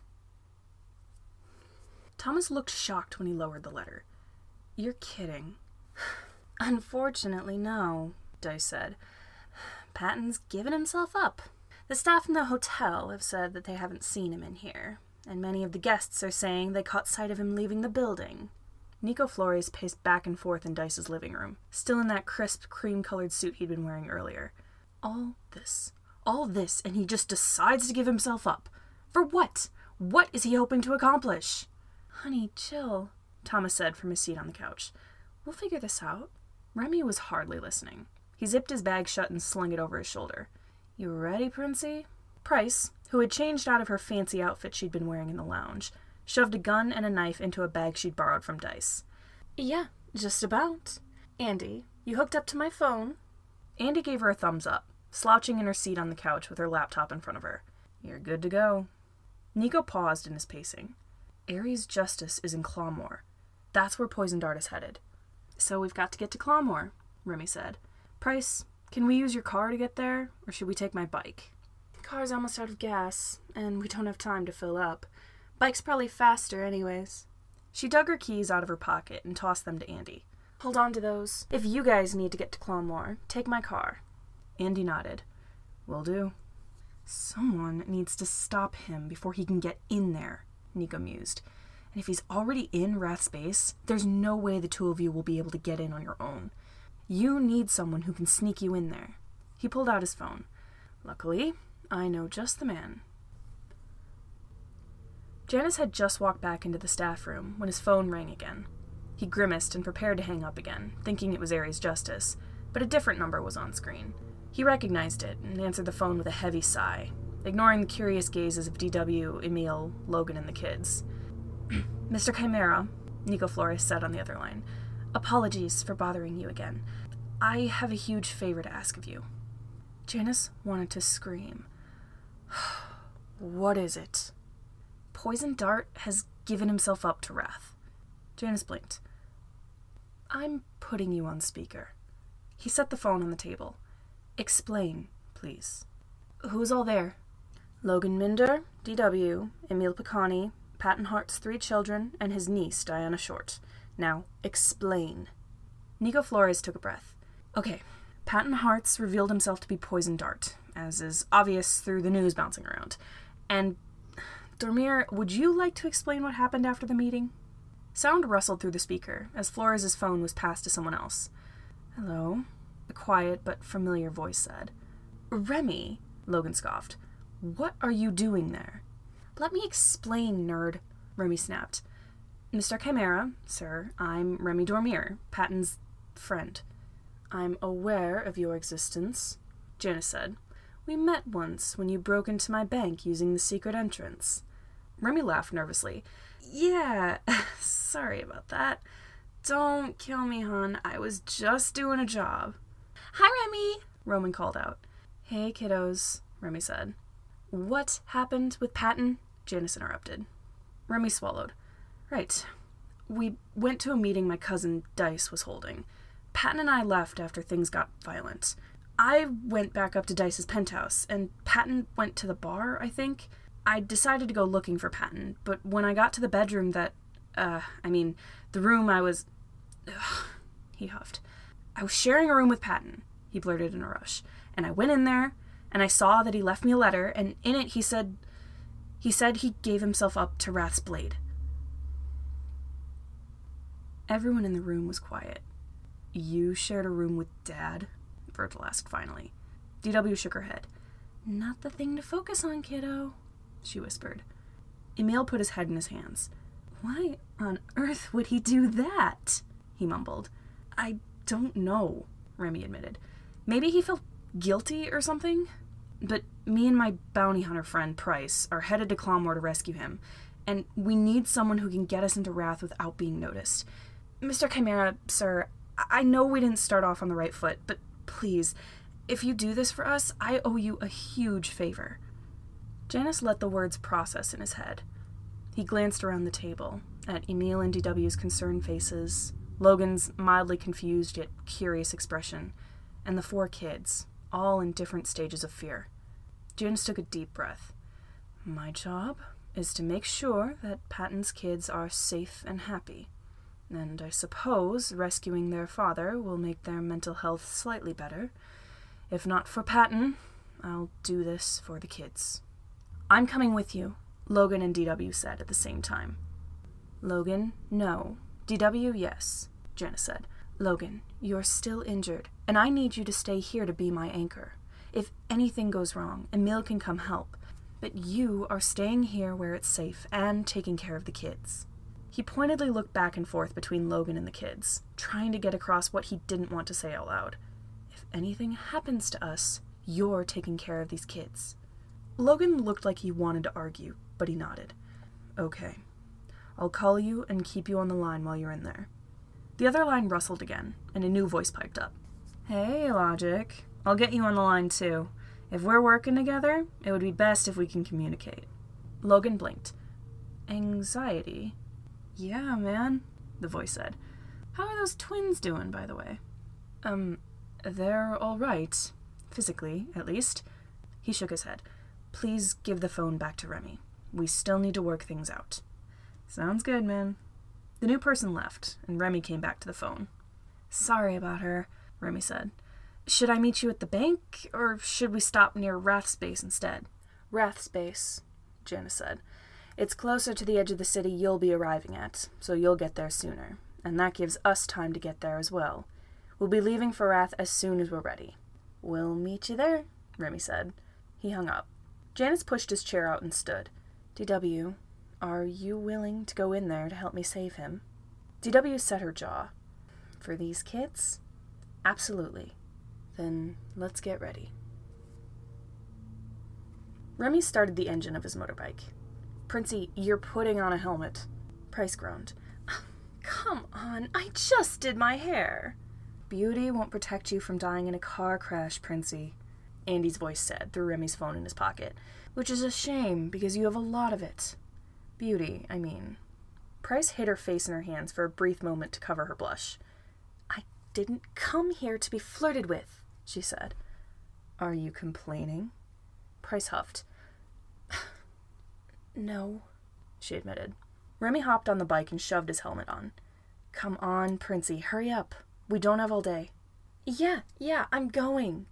Thomas looked shocked when he lowered the letter. You're kidding. Unfortunately, no, Dice said. Patton's given himself up. The staff in the hotel have said that they haven't seen him in here, and many of the guests are saying they caught sight of him leaving the building. Nico Flores paced back and forth in Dice's living room, still in that crisp, cream-colored suit he'd been wearing earlier. All this, and he just decides to give himself up. For what? What is he hoping to accomplish? Honey, chill, Thomas said from his seat on the couch. We'll figure this out. Remy was hardly listening. He zipped his bag shut and slung it over his shoulder. You ready, Princey? Price, who had changed out of her fancy outfit she'd been wearing in the lounge, shoved a gun and a knife into a bag she'd borrowed from Dice. Yeah, just about. Andy, you hooked up to my phone? Andy gave her a thumbs up, slouching in her seat on the couch with her laptop in front of her. You're good to go. Nico paused in his pacing. Ares Justice is in Clawmore. That's where Poison Dart is headed. So we've got to get to Clawmore, Remy said. Price, can we use your car to get there, or should we take my bike? Car's almost out of gas, and we don't have time to fill up. Bike's probably faster anyways. She dug her keys out of her pocket and tossed them to Andy. Hold on to those. If you guys need to get to Clawmore, take my car. Andy nodded. Will do. Someone needs to stop him before he can get in there, Nico mused. And if he's already in Wrath's base, there's no way the two of you will be able to get in on your own. You need someone who can sneak you in there. He pulled out his phone. Luckily, I know just the man. Janus had just walked back into the staff room when his phone rang again. He grimaced and prepared to hang up again, thinking it was Ares Justice, but a different number was on screen. He recognized it and answered the phone with a heavy sigh. ignoring the curious gazes of DW, Emil, Logan, and the kids. Mr. Chimera, Nico Flores said on the other line, apologies for bothering you again. I have a huge favor to ask of you. Janus wanted to scream. What is it? Poison Dart has given himself up to wrath. Janus blinked. I'm putting you on speaker. He set the phone on the table. Explain, please. Who's all there? Logan Minder, DW, Emil Picani, Patton Hart's 3 children, and his niece, Diana Short. Now, explain. Nico Flores took a breath. Okay, Patton Hart's revealed himself to be Poison Dart, as is obvious through the news bouncing around. And, Dormir, would you like to explain what happened after the meeting? Sound rustled through the speaker, as Flores' phone was passed to someone else. Hello, a quiet but familiar voice said. Remy, Logan scoffed. What are you doing there? Let me explain, nerd, Remy snapped. Mr. Chimera, sir, I'm Remy Dormir, Patton's friend. I'm aware of your existence, Janus said. We met once when you broke into my bank using the secret entrance. Remy laughed nervously. Yeah, sorry about that. Don't kill me, hon. I was just doing a job. Hi, Remy, Roman called out. Hey, kiddos, Remy said. What happened with Patton? Janus interrupted. Remy swallowed. Right. We went to a meeting my cousin Dice was holding. Patton and I left after things got violent. I went back up to Dice's penthouse, and Patton went to the bar, I think. I decided to go looking for Patton, but when I got to the bedroom the room I was... he huffed. I was sharing a room with Patton, he blurted in a rush, and I went in there, and I saw that he left me a letter, and in it he said he gave himself up to Wrath's blade. Everyone in the room was quiet. You shared a room with Dad? Virgil asked finally. DW shook her head. Not the thing to focus on, kiddo, she whispered. Emil put his head in his hands. Why on earth would he do that? He mumbled. I don't know, Remy admitted. Maybe he felt guilty or something? But me and my bounty hunter friend, Price, are headed to Clonmore to rescue him, and we need someone who can get us into Wrath without being noticed. Mr. Chimera, sir, I know we didn't start off on the right foot, but please, if you do this for us, I owe you a huge favor. Janus let the words process in his head. He glanced around the table, at Emil and DW's concerned faces, Logan's mildly confused yet curious expression, and the 4 kids, all in different stages of fear. Janus took a deep breath. My job is to make sure that Patton's kids are safe and happy. And I suppose rescuing their father will make their mental health slightly better. If not for Patton, I'll do this for the kids. I'm coming with you, Logan and DW said at the same time. Logan, no. DW, yes, Janus said. Logan, you're still injured, and I need you to stay here to be my anchor. If anything goes wrong, Emil can come help. But you are staying here where it's safe and taking care of the kids. He pointedly looked back and forth between Logan and the kids, trying to get across what he didn't want to say out loud. If anything happens to us, you're taking care of these kids. Logan looked like he wanted to argue, but he nodded. Okay. I'll call you and keep you on the line while you're in there. The other line rustled again, and a new voice piped up. Hey, Logic. I'll get you on the line too. If we're working together, it would be best if we can communicate. Logan blinked. Anxiety? Yeah, man, the voice said. How are those twins doing, by the way? They're all right. Physically, at least. He shook his head. Please give the phone back to Remy. We still need to work things out. Sounds good, man. The new person left, and Remy came back to the phone. Sorry about her, Remy said. Should I meet you at the bank, or should we stop near Rathspace instead? Rathspace, Janus said. It's closer to the edge of the city you'll be arriving at, so you'll get there sooner, and that gives us time to get there as well. We'll be leaving for Wrath as soon as we're ready. We'll meet you there, Remy said. He hung up. Janus pushed his chair out and stood. DW, are you willing to go in there to help me save him? DW set her jaw. For these kids? Absolutely. Then let's get ready. Remy started the engine of his motorbike. "Princey, you're putting on a helmet." Price groaned. "Come on, I just did my hair." "Beauty won't protect you from dying in a car crash, Princey," Andy's voice said through Remy's phone in his pocket, "which is a shame because you have a lot of it. Beauty, I mean." Price hid her face in her hands for a brief moment to cover her blush. "I didn't come here to be flirted with," she said. "Are you complaining?" Price huffed. "No," she admitted. Remy hopped on the bike and shoved his helmet on. "Come on, Princey, hurry up. We don't have all day." Yeah, I'm going."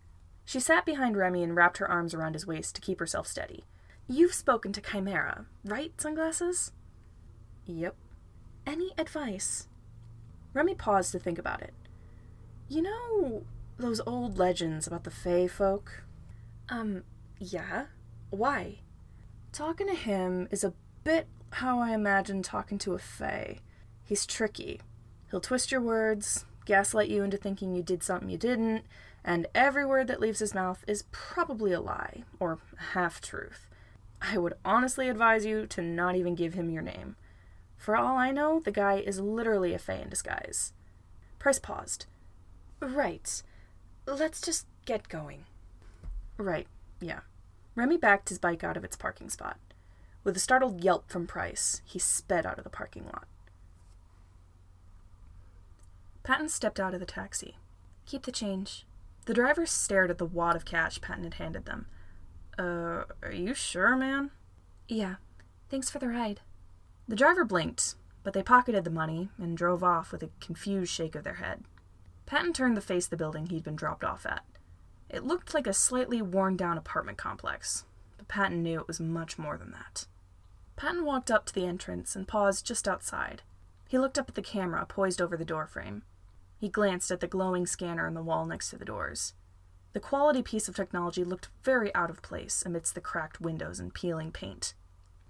She sat behind Remy and wrapped her arms around his waist to keep herself steady. "You've spoken to Chimera, right, Sunglasses?" "Yep." "Any advice?" Remy paused to think about it. "You know those old legends about the Fae folk?" Yeah. Why?" "Talking to him is a bit how I imagine talking to a Fae. He's tricky. He'll twist your words, gaslight you into thinking you did something you didn't, and every word that leaves his mouth is probably a lie, or a half-truth. I would honestly advise you to not even give him your name. For all I know, the guy is literally a Fae in disguise." Price paused. "Right. Let's just get going." "Right, yeah." Remy backed his bike out of its parking spot. With a startled yelp from Price, he sped out of the parking lot. Patton stepped out of the taxi. "Keep the change." The driver stared at the wad of cash Patton had handed them. Are you sure, man?" "Yeah. Thanks for the ride." The driver blinked, but they pocketed the money and drove off with a confused shake of their head. Patton turned to face the building he'd been dropped off at. It looked like a slightly worn-down apartment complex, but Patton knew it was much more than that. Patton walked up to the entrance and paused just outside. He looked up at the camera poised over the doorframe. He glanced at the glowing scanner on the wall next to the doors. The quality piece of technology looked very out of place amidst the cracked windows and peeling paint.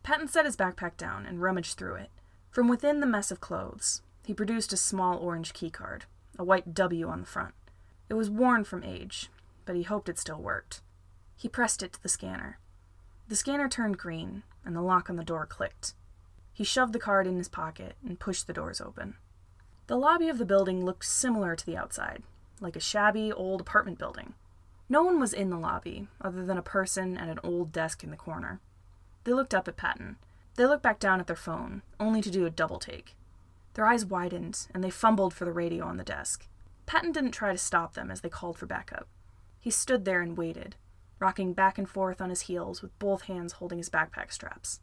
Patton set his backpack down and rummaged through it. From within the mess of clothes, he produced a small orange keycard, a white W on the front. It was worn from age, but he hoped it still worked. He pressed it to the scanner. The scanner turned green, and the lock on the door clicked. He shoved the card in his pocket and pushed the doors open. The lobby of the building looked similar to the outside, like a shabby, old apartment building. No one was in the lobby, other than a person at an old desk in the corner. They looked up at Patton. They looked back down at their phone, only to do a double take. Their eyes widened, and they fumbled for the radio on the desk. Patton didn't try to stop them as they called for backup. He stood there and waited, rocking back and forth on his heels with both hands holding his backpack straps.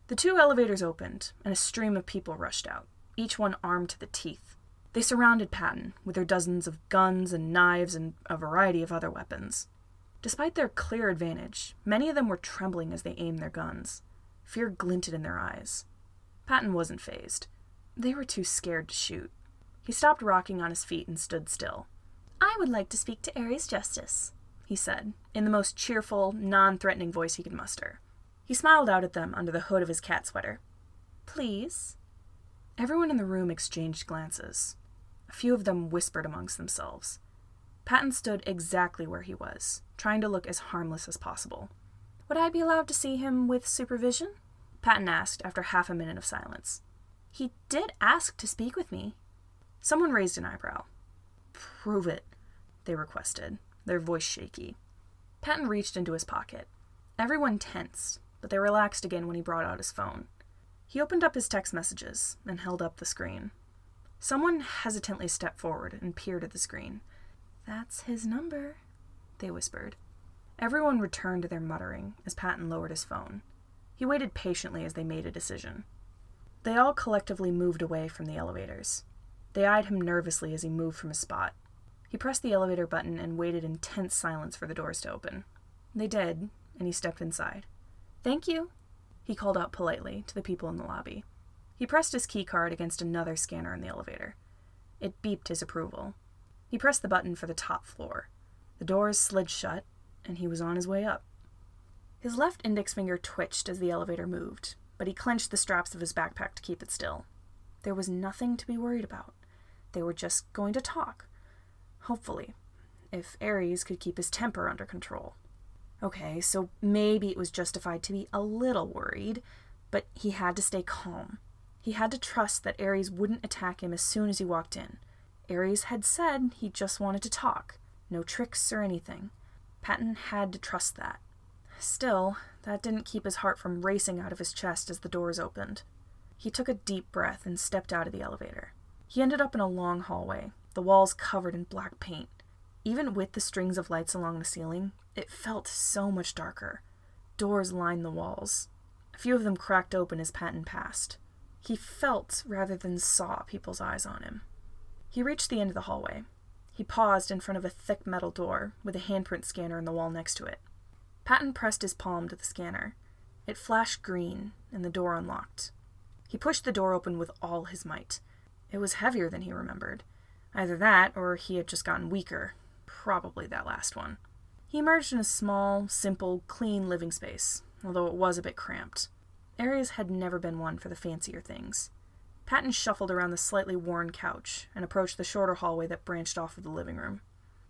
The two elevators opened, and a stream of people rushed out, each one armed to the teeth. They surrounded Patton, with their dozens of guns and knives and a variety of other weapons. Despite their clear advantage, many of them were trembling as they aimed their guns. Fear glinted in their eyes. Patton wasn't fazed. They were too scared to shoot. He stopped rocking on his feet and stood still. "I would like to speak to Ares Justice," he said, in the most cheerful, non-threatening voice he could muster. He smiled out at them under the hood of his cat sweater. "Please?" Everyone in the room exchanged glances. A few of them whispered amongst themselves. Patton stood exactly where he was, trying to look as harmless as possible. "Would I be allowed to see him with supervision?" Patton asked after half a minute of silence. "He did ask to speak with me." Someone raised an eyebrow. "Prove it," they requested, their voice shaky. Patton reached into his pocket. Everyone tensed, but they relaxed again when he brought out his phone. He opened up his text messages and held up the screen. Someone hesitantly stepped forward and peered at the screen. "That's his number," they whispered. Everyone returned to their muttering as Patton lowered his phone. He waited patiently as they made a decision. They all collectively moved away from the elevators. They eyed him nervously as he moved from his spot. He pressed the elevator button and waited in tense silence for the doors to open. They did, and he stepped inside. "Thank you," he called out politely to the people in the lobby. He pressed his key card against another scanner in the elevator. It beeped his approval. He pressed the button for the top floor. The doors slid shut, and he was on his way up. His left index finger twitched as the elevator moved, but he clenched the straps of his backpack to keep it still. There was nothing to be worried about. They were just going to talk. Hopefully, if Ares could keep his temper under control. Okay, so maybe it was justified to be a little worried, but he had to stay calm. He had to trust that Aries wouldn't attack him as soon as he walked in. Aries had said he just wanted to talk, no tricks or anything. Patton had to trust that. Still, that didn't keep his heart from racing out of his chest as the doors opened. He took a deep breath and stepped out of the elevator. He ended up in a long hallway, the walls covered in black paint. Even with the strings of lights along the ceiling, it felt so much darker. Doors lined the walls. A few of them cracked open as Patton passed. He felt rather than saw people's eyes on him. He reached the end of the hallway. He paused in front of a thick metal door with a handprint scanner in the wall next to it. Patton pressed his palm to the scanner. It flashed green, and the door unlocked. He pushed the door open with all his might. It was heavier than he remembered. Either that, or he had just gotten weaker. Probably that last one. He emerged in a small, simple, clean living space, although it was a bit cramped. Aries had never been one for the fancier things. Patton shuffled around the slightly worn couch and approached the shorter hallway that branched off of the living room.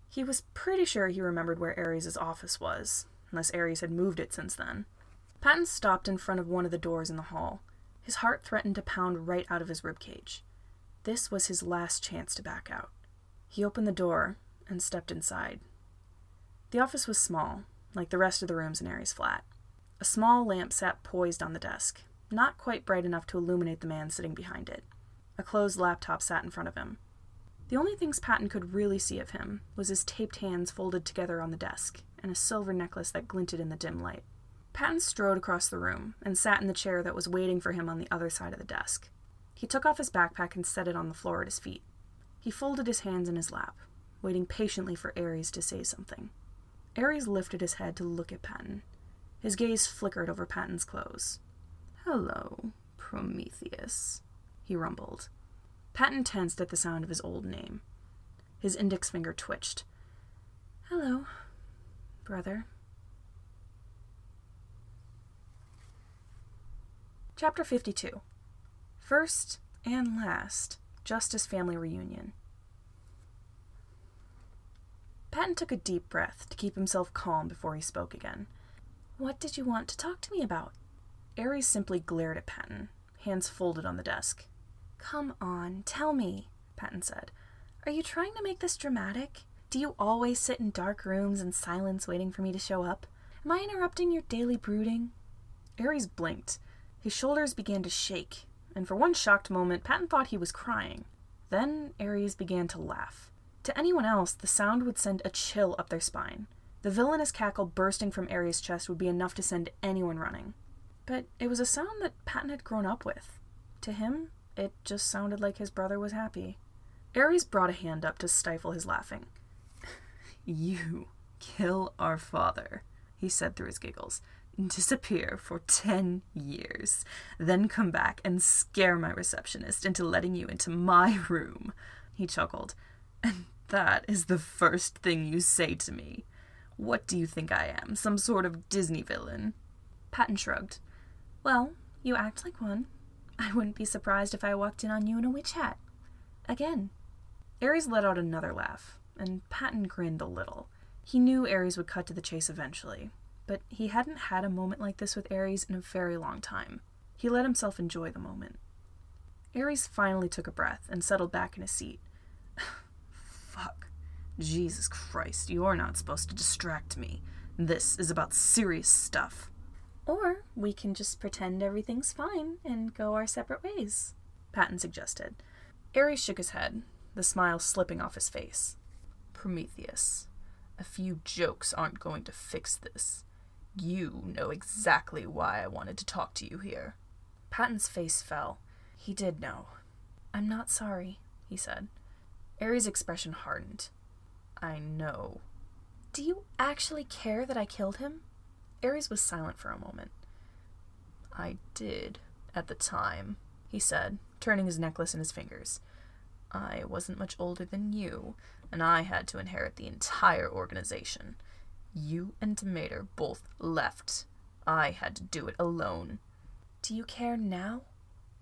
He was pretty sure he remembered where Aries' office was, unless Aries had moved it since then. Patton stopped in front of one of the doors in the hall. His heart threatened to pound right out of his ribcage. This was his last chance to back out. He opened the door and stepped inside. The office was small, like the rest of the rooms in Aries' flat. A small lamp sat poised on the desk, not quite bright enough to illuminate the man sitting behind it. A closed laptop sat in front of him. The only things Patton could really see of him was his taped hands folded together on the desk, and a silver necklace that glinted in the dim light. Patton strode across the room and sat in the chair that was waiting for him on the other side of the desk. He took off his backpack and set it on the floor at his feet. He folded his hands in his lap, waiting patiently for Aries to say something. Aries lifted his head to look at Patton. His gaze flickered over Patton's clothes. "Hello, Prometheus," he rumbled. Patton tensed at the sound of his old name. His index finger twitched. "Hello, brother." Chapter 52. First and last, Justice Family Reunion. Patton took a deep breath to keep himself calm before he spoke again. "What did you want to talk to me about?" Aries simply glared at Patton, hands folded on the desk. "Come on, tell me," Patton said. "Are you trying to make this dramatic? Do you always sit in dark rooms in silence waiting for me to show up? Am I interrupting your daily brooding?" Aries blinked. His shoulders began to shake, and for one shocked moment, Patton thought he was crying. Then Aries began to laugh. To anyone else, the sound would send a chill up their spine. The villainous cackle bursting from Aries' chest would be enough to send anyone running. But it was a sound that Patton had grown up with. To him, it just sounded like his brother was happy. Aries brought a hand up to stifle his laughing. "You kill our father," he said through his giggles. "Disappear for 10 years, then come back and scare my receptionist into letting you into my room." He chuckled. "And that is the first thing you say to me. What do you think I am, some sort of Disney villain?" Patton shrugged. "Well, you act like one. I wouldn't be surprised if I walked in on you in a witch hat. Again." Aries let out another laugh, and Patton grinned a little. He knew Aries would cut to the chase eventually, but he hadn't had a moment like this with Aries in a very long time. He let himself enjoy the moment. Aries finally took a breath and settled back in his seat. "Fuck. Jesus Christ, you're not supposed to distract me. This is about serious stuff." "Or we can just pretend everything's fine and go our separate ways," Patton suggested. Aries shook his head, the smile slipping off his face. "Prometheus, a few jokes aren't going to fix this. You know exactly why I wanted to talk to you here." Patton's face fell. He did know. "I'm not sorry," he said. Aries' expression hardened. "I know." "Do you actually care that I killed him?" Aries was silent for a moment. "I did, at the time," he said, turning his necklace in his fingers. "I wasn't much older than you, and I had to inherit the entire organization. You and Demeter both left. I had to do it alone." "Do you care now?"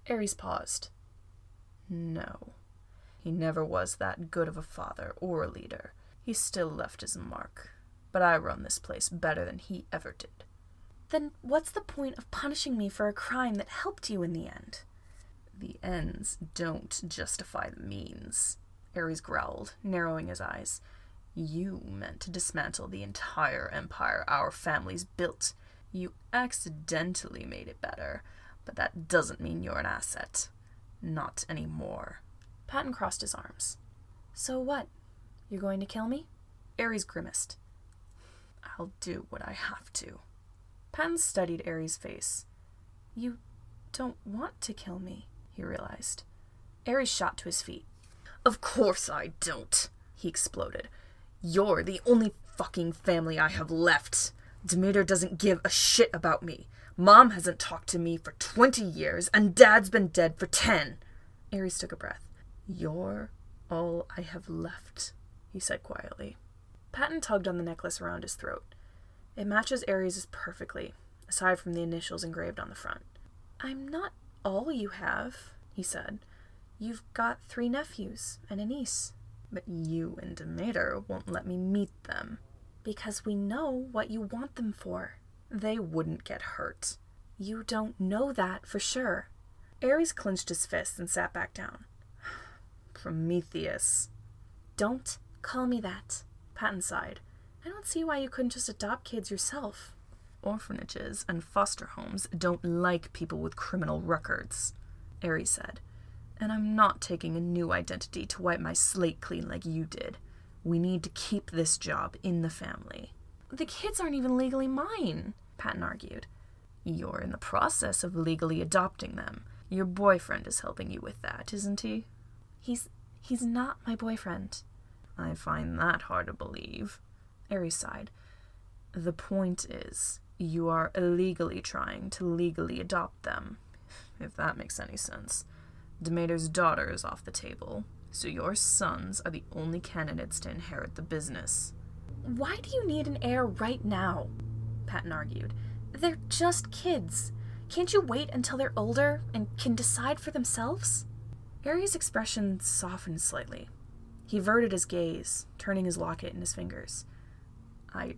Aries paused. "No. He never was that good of a father or a leader. He still left his mark. but I run this place better than he ever did. Then what's the point of punishing me for a crime that helped you in the end? The ends don't justify the means, Ares growled, narrowing his eyes. You meant to dismantle the entire empire our families built. You accidentally made it better, but that doesn't mean you're an asset. Not anymore. Patton crossed his arms. So what? You're going to kill me? Ares grimaced. I'll do what I have to. Patton studied Ares' face. You don't want to kill me, he realized. Ares shot to his feet. Of course I don't, he exploded. You're the only fucking family I have left. Demeter doesn't give a shit about me. Mom hasn't talked to me for 20 years, and Dad's been dead for 10. Ares took a breath. You're all I have left, he said quietly. Patton tugged on the necklace around his throat. It matches Ares' perfectly, aside from the initials engraved on the front. I'm not all you have, he said. You've got 3 nephews and a niece. But you and Demeter won't let me meet them. Because we know what you want them for. They wouldn't get hurt. You don't know that for sure. Ares clenched his fists and sat back down. Prometheus. Don't call me that, Patton sighed. I don't see why you couldn't just adopt kids yourself. Orphanages and foster homes don't like people with criminal records, Ares said. And I'm not taking a new identity to wipe my slate clean like you did. We need to keep this job in the family. The kids aren't even legally mine, Patton argued. You're in the process of legally adopting them. Your boyfriend is helping you with that, isn't he? He's not my boyfriend. I find that hard to believe. Ares sighed. The point is, you are illegally trying to legally adopt them, if that makes any sense. Demeter's daughter is off the table, so your sons are the only candidates to inherit the business. Why do you need an heir right now? Patton argued. They're just kids. Can't you wait until they're older and can decide for themselves? Ares' expression softened slightly. He averted his gaze, turning his locket in his fingers. I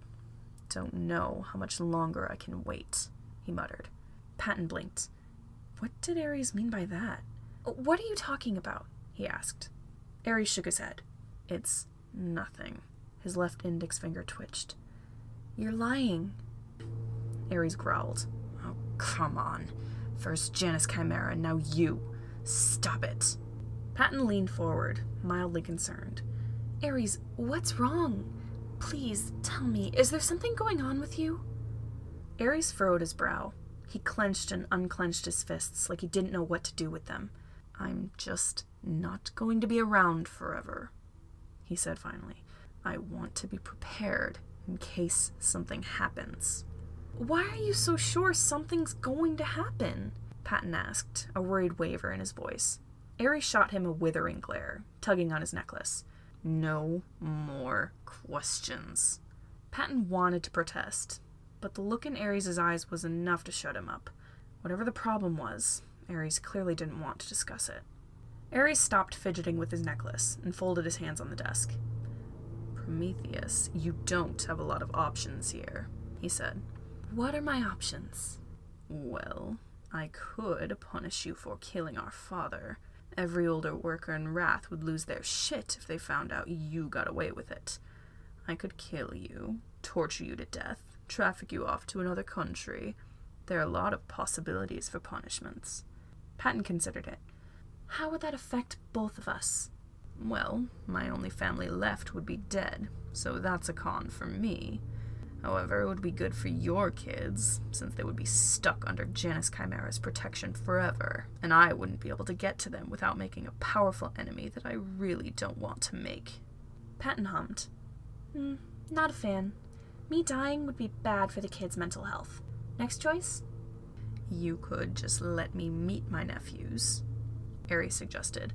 don't know how much longer I can wait, he muttered. Patton blinked. What did Ares mean by that? What are you talking about? He asked. Ares shook his head. It's nothing. His left index finger twitched. You're lying. Ares growled. Oh, come on. First Janus Chimera, now you. Stop it. Patton leaned forward, mildly concerned. Ares, what's wrong? Please, tell me, is there something going on with you? Ares furrowed his brow. He clenched and unclenched his fists like he didn't know what to do with them. I'm just not going to be around forever, he said finally. I want to be prepared in case something happens. Why are you so sure something's going to happen? Patton asked, a worried waver in his voice. Ares shot him a withering glare, tugging on his necklace. No more questions. Patton wanted to protest, but the look in Ares' eyes was enough to shut him up. Whatever the problem was, Ares clearly didn't want to discuss it. Ares stopped fidgeting with his necklace and folded his hands on the desk. Prometheus, you don't have a lot of options here, he said. What are my options? Well, I could punish you for killing our father. Every older worker in Wrath would lose their shit if they found out you got away with it. I could kill you, torture you to death, traffic you off to another country. There are a lot of possibilities for punishments. Patton considered it. How would that affect both of us? Well, my only family left would be dead, so that's a con for me. However, it would be good for your kids, since they would be stuck under Janus Chimera's protection forever, and I wouldn't be able to get to them without making a powerful enemy that I really don't want to make. Patton hummed. Not a fan. Me dying would be bad for the kids' mental health. Next choice? You could just let me meet my nephews, Ares suggested.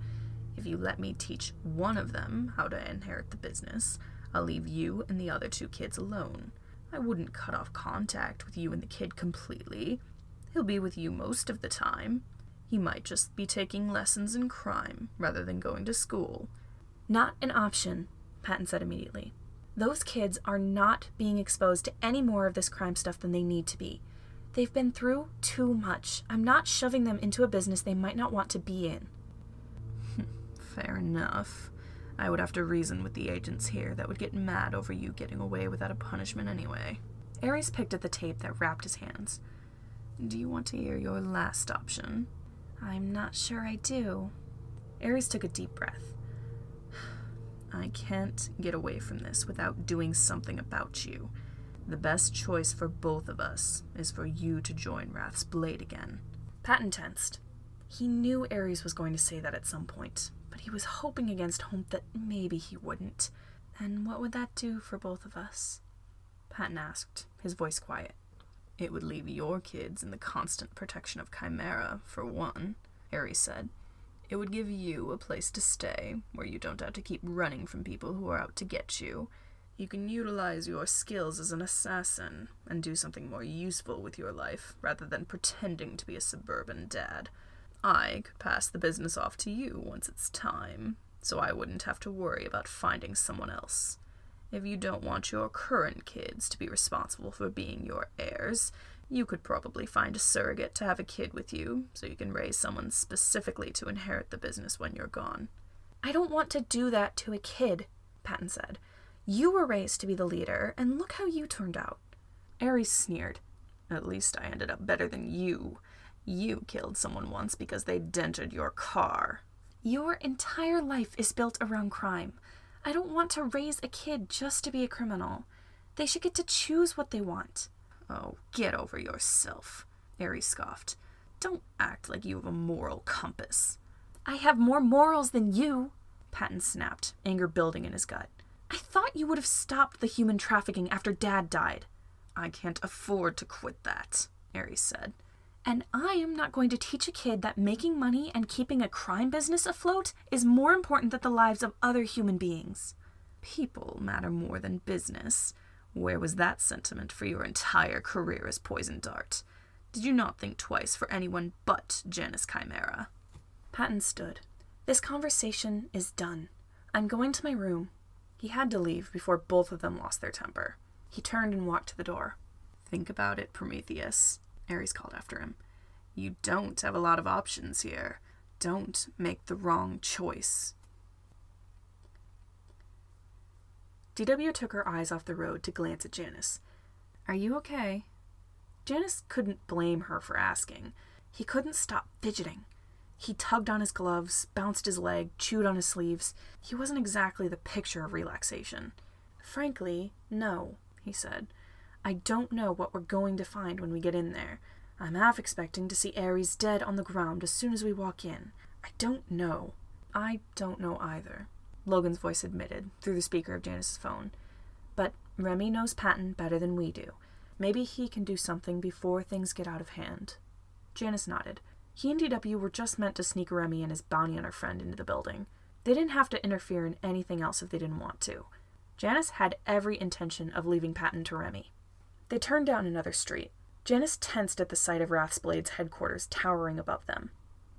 If you let me teach one of them how to inherit the business, I'll leave you and the other 2 kids alone. I wouldn't cut off contact with you and the kid completely. He'll be with you most of the time. He might just be taking lessons in crime rather than going to school. Not an option, Patton said immediately. Those kids are not being exposed to any more of this crime stuff than they need to be. They've been through too much. I'm not shoving them into a business they might not want to be in. Fair enough. I would have to reason with the agents here that would get mad over you getting away without a punishment anyway. Ares picked at the tape that wrapped his hands. Do you want to hear your last option? I'm not sure I do. Ares took a deep breath. I can't get away from this without doing something about you. The best choice for both of us is for you to join Wrath's Blade again. Patton tensed. He knew Ares was going to say that at some point, but he was hoping against hope that maybe he wouldn't. And what would that do for both of us? Patton asked, his voice quiet. It would leave your kids in the constant protection of Chimera, for one, Ares said. It would give you a place to stay, where you don't have to keep running from people who are out to get you. You can utilize your skills as an assassin, and do something more useful with your life, rather than pretending to be a suburban dad. I could pass the business off to you once it's time, so I wouldn't have to worry about finding someone else. If you don't want your current kids to be responsible for being your heirs, you could probably find a surrogate to have a kid with you, so you can raise someone specifically to inherit the business when you're gone. I don't want to do that to a kid, Patton said. You were raised to be the leader, and look how you turned out. Ares sneered. At least I ended up better than you. You killed someone once because they dented your car. Your entire life is built around crime. I don't want to raise a kid just to be a criminal. They should get to choose what they want. Oh, get over yourself, Ares scoffed. Don't act like you have a moral compass. I have more morals than you, Patton snapped, anger building in his gut. I thought you would have stopped the human trafficking after Dad died. I can't afford to quit that, Ares said. And I am not going to teach a kid that making money and keeping a crime business afloat is more important than the lives of other human beings. People matter more than business. Where was that sentiment for your entire career as Poison Dart? Did you not think twice for anyone but Janus Chimera? Patton stood. This conversation is done. I'm going to my room. He had to leave before both of them lost their temper. He turned and walked to the door. Think about it, Prometheus, Ares called after him. You don't have a lot of options here. Don't make the wrong choice. DW took her eyes off the road to glance at Janus. Are you okay? Janus couldn't blame her for asking. He couldn't stop fidgeting. He tugged on his gloves, bounced his leg, chewed on his sleeves. He wasn't exactly the picture of relaxation. Frankly, no, he said. I don't know what we're going to find when we get in there. I'm half expecting to see Ares dead on the ground as soon as we walk in. I don't know. I don't know either, Logan's voice admitted through the speaker of Janus's phone. But Remy knows Patton better than we do. Maybe he can do something before things get out of hand. Janus nodded. He and DW were just meant to sneak Remy and his bounty hunter friend into the building. They didn't have to interfere in anything else if they didn't want to. Janus had every intention of leaving Patton to Remy. They turned down another street. Janus tensed at the sight of Wrath's Blade's headquarters towering above them.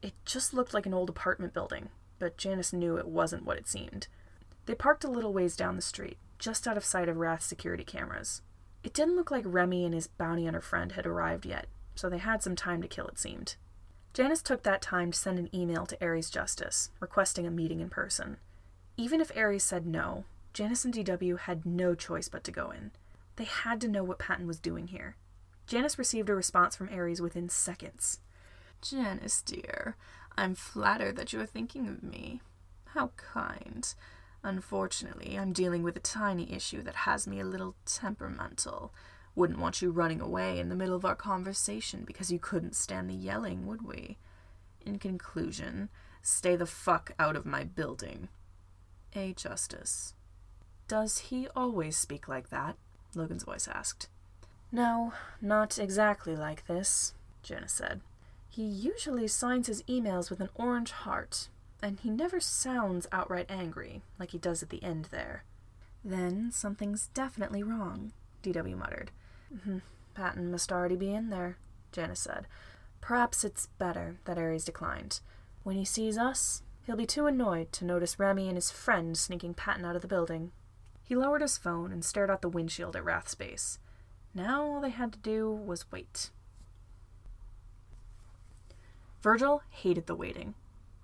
It just looked like an old apartment building, but Janus knew it wasn't what it seemed. They parked a little ways down the street, just out of sight of Wrath's security cameras. It didn't look like Remy and his bounty hunter friend had arrived yet, so they had some time to kill, it seemed. Janus took that time to send an email to Ares Justice, requesting a meeting in person. Even if Ares said no, Janus and DW had no choice but to go in. They had to know what Patton was doing here. Janus received a response from Ares within seconds. Janus, dear, I'm flattered that you are thinking of me. How kind. Unfortunately, I'm dealing with a tiny issue that has me a little temperamental. Wouldn't want you running away in the middle of our conversation because you couldn't stand the yelling, would we? In conclusion, stay the fuck out of my building. A Justice. Does he always speak like that? Logan's voice asked. No, not exactly like this, Janus said. He usually signs his emails with an orange heart, and he never sounds outright angry, like he does at the end there. Then something's definitely wrong, DW muttered. Patton must already be in there, Janus said. Perhaps it's better that Ares declined. When he sees us, he'll be too annoyed to notice Remy and his friend sneaking Patton out of the building. He lowered his phone and stared out the windshield at Rathspace. Now all they had to do was wait. Virgil hated the waiting.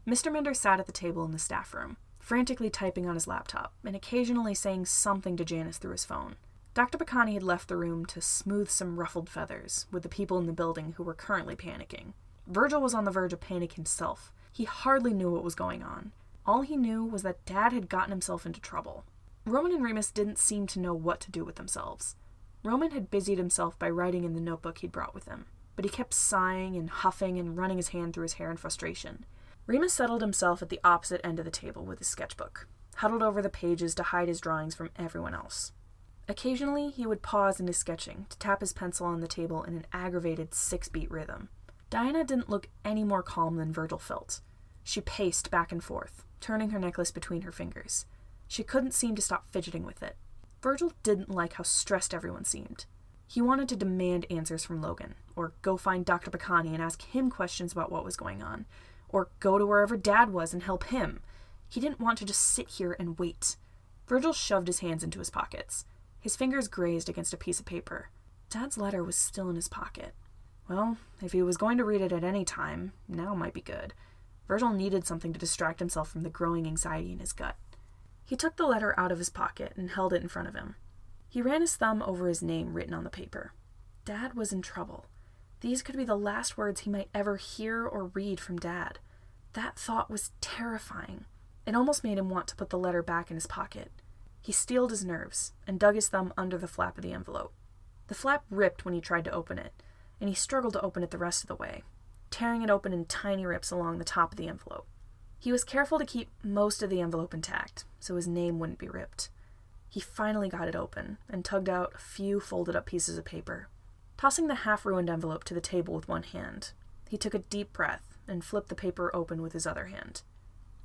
Mr. Minder sat at the table in the staff room, frantically typing on his laptop and occasionally saying something to Janus through his phone. Dr. Bacani had left the room to smooth some ruffled feathers with the people in the building who were currently panicking. Virgil was on the verge of panic himself. He hardly knew what was going on. All he knew was that Dad had gotten himself into trouble. Roman and Remus didn't seem to know what to do with themselves. Roman had busied himself by writing in the notebook he'd brought with him, but he kept sighing and huffing and running his hand through his hair in frustration. Remus settled himself at the opposite end of the table with his sketchbook, huddled over the pages to hide his drawings from everyone else. Occasionally, he would pause in his sketching to tap his pencil on the table in an aggravated 6-beat rhythm. Diana didn't look any more calm than Virgil felt. She paced back and forth, turning her necklace between her fingers. She couldn't seem to stop fidgeting with it. Virgil didn't like how stressed everyone seemed. He wanted to demand answers from Logan, or go find Dr. Bacani and ask him questions about what was going on, or go to wherever Dad was and help him. He didn't want to just sit here and wait. Virgil shoved his hands into his pockets. His fingers grazed against a piece of paper. Dad's letter was still in his pocket. Well, if he was going to read it at any time, now might be good. Virgil needed something to distract himself from the growing anxiety in his gut. He took the letter out of his pocket and held it in front of him. He ran his thumb over his name written on the paper. Dad was in trouble. These could be the last words he might ever hear or read from Dad. That thought was terrifying. It almost made him want to put the letter back in his pocket. He steeled his nerves and dug his thumb under the flap of the envelope. The flap ripped when he tried to open it, and he struggled to open it the rest of the way, tearing it open in tiny rips along the top of the envelope. He was careful to keep most of the envelope intact, so his name wouldn't be ripped. He finally got it open and tugged out a few folded up pieces of paper. Tossing the half-ruined envelope to the table with one hand, he took a deep breath and flipped the paper open with his other hand.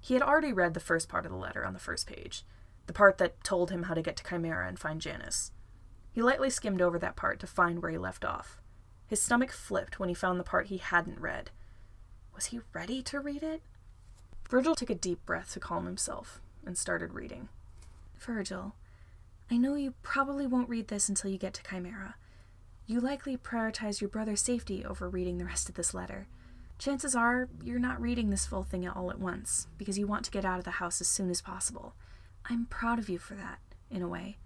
He had already read the first part of the letter on the first page, the part that told him how to get to Chimera and find Janus. He lightly skimmed over that part to find where he left off. His stomach flipped when he found the part he hadn't read. Was he ready to read it? Virgil took a deep breath to calm himself and started reading. Virgil, I know you probably won't read this until you get to Chimera. You likely prioritize your brother's safety over reading the rest of this letter. Chances are you're not reading this full thing all at once, because you want to get out of the house as soon as possible. I'm proud of you for that, in a way.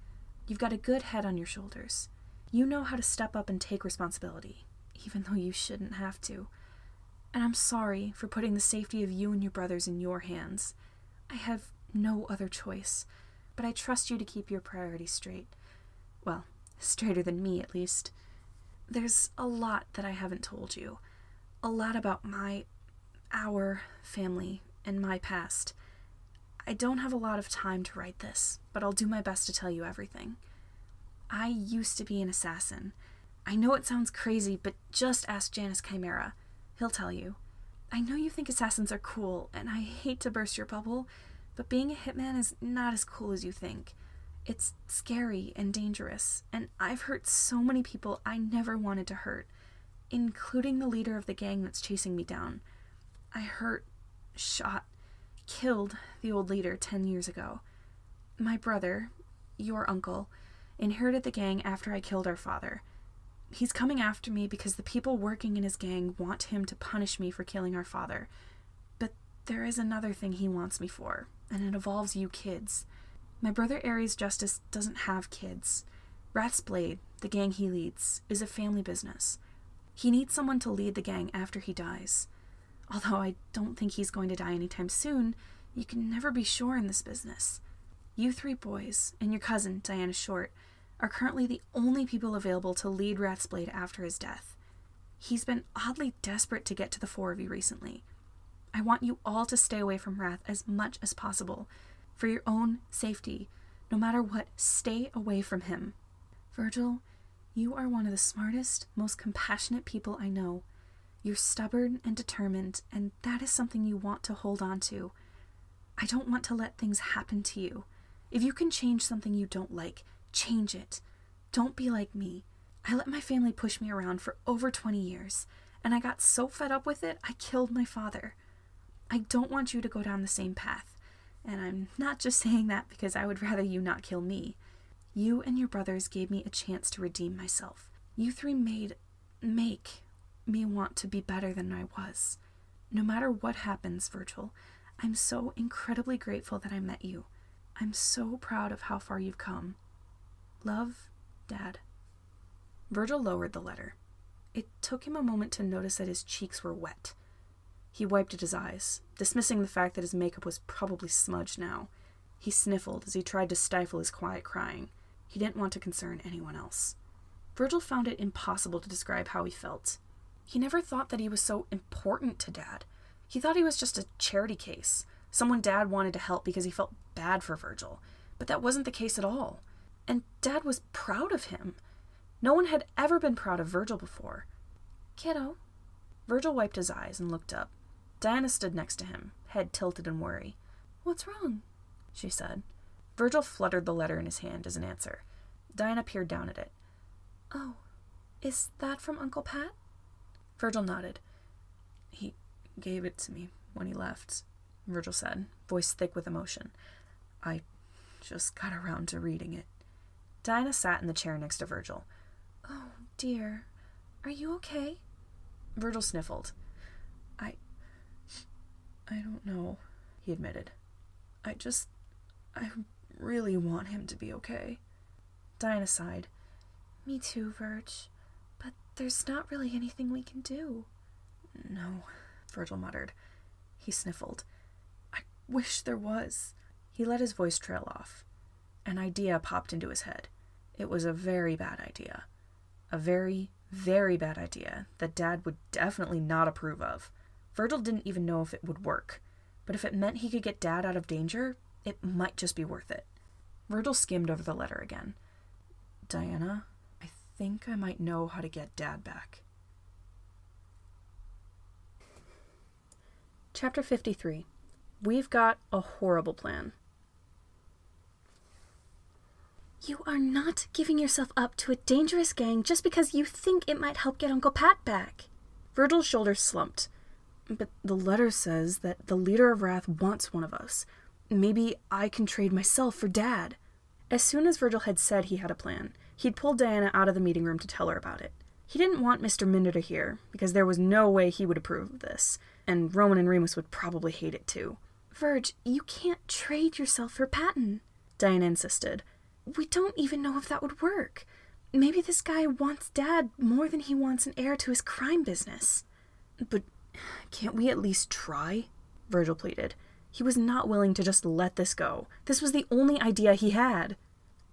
You've got a good head on your shoulders. You know how to step up and take responsibility, even though you shouldn't have to. And I'm sorry for putting the safety of you and your brothers in your hands. I have no other choice, but I trust you to keep your priorities straight. Well, straighter than me, at least. There's a lot that I haven't told you. A lot about our family, and my past. I don't have a lot of time to write this, but I'll do my best to tell you everything. I used to be an assassin. I know it sounds crazy, but just ask Janus Chimera. He'll tell you. I know you think assassins are cool, and I hate to burst your bubble, but being a hitman is not as cool as you think. It's scary and dangerous, and I've hurt so many people I never wanted to hurt, including the leader of the gang that's chasing me down. I hurt, shot, killed the old leader 10 years ago. My brother, your uncle, inherited the gang after I killed our father. He's coming after me because the people working in his gang want him to punish me for killing our father. But there is another thing he wants me for, and it involves you kids. My brother Ares Justice doesn't have kids. Rath's Blade, the gang he leads, is a family business. He needs someone to lead the gang after he dies. Although I don't think he's going to die anytime soon, you can never be sure in this business. You 3 boys, and your cousin, Diana Short, are currently the only people available to lead Rath's Blade after his death. He's been oddly desperate to get to the 4 of you recently. I want you all to stay away from Rath as much as possible. For your own safety, no matter what, stay away from him. Virgil, you are one of the smartest, most compassionate people I know. You're stubborn and determined, and that is something you want to hold on to. I don't want to let things happen to you. If you can change something you don't like, change it. Don't be like me. I let my family push me around for over 20 years, and I got so fed up with it, I killed my father. I don't want you to go down the same path, and I'm not just saying that because I would rather you not kill me. You and your brothers gave me a chance to redeem myself. You three make me want to be better than I was. No matter what happens, Virgil, I'm so incredibly grateful that I met you. I'm so proud of how far you've come. Love, Dad. Virgil lowered the letter. It took him a moment to notice that his cheeks were wet. He wiped at his eyes, dismissing the fact that his makeup was probably smudged now. He sniffled as he tried to stifle his quiet crying. He didn't want to concern anyone else. Virgil found it impossible to describe how he felt. He never thought that he was so important to Dad. He thought he was just a charity case, someone Dad wanted to help because he felt bad for Virgil. But that wasn't the case at all. And Dad was proud of him. No one had ever been proud of Virgil before. Kiddo. Virgil wiped his eyes and looked up. Diana stood next to him, head tilted in worry. What's wrong? She said. Virgil fluttered the letter in his hand as an answer. Diana peered down at it. Oh, is that from Uncle Pat? Virgil nodded. He gave it to me when he left, Virgil said, voice thick with emotion. I just got around to reading it. Diana sat in the chair next to Virgil. Oh, dear. Are you okay? Virgil sniffled. I don't know, he admitted. I really want him to be okay. Diana sighed. Me too, Virg. But there's not really anything we can do. No, Virgil muttered. He sniffled. I wish there was. He let his voice trail off. An idea popped into his head. It was a very bad idea. A very, very bad idea that Dad would definitely not approve of. Virgil didn't even know if it would work, but if it meant he could get Dad out of danger, it might just be worth it. Virgil skimmed over the letter again. Diana, I think I might know how to get Dad back. Chapter 53. We've got a horrible plan. You are not giving yourself up to a dangerous gang just because you think it might help get Uncle Pat back. Virgil's shoulders slumped. But the letter says that the leader of Wrath wants one of us. Maybe I can trade myself for Dad. As soon as Virgil had said he had a plan, he'd pulled Diana out of the meeting room to tell her about it. He didn't want Mr. Minder to hear, because there was no way he would approve of this, and Roman and Remus would probably hate it too. Virg, you can't trade yourself for Patton, Diana insisted. We don't even know if that would work. Maybe this guy wants Dad more than he wants an heir to his crime business. But can't we at least try? Virgil pleaded. He was not willing to just let this go. This was the only idea he had.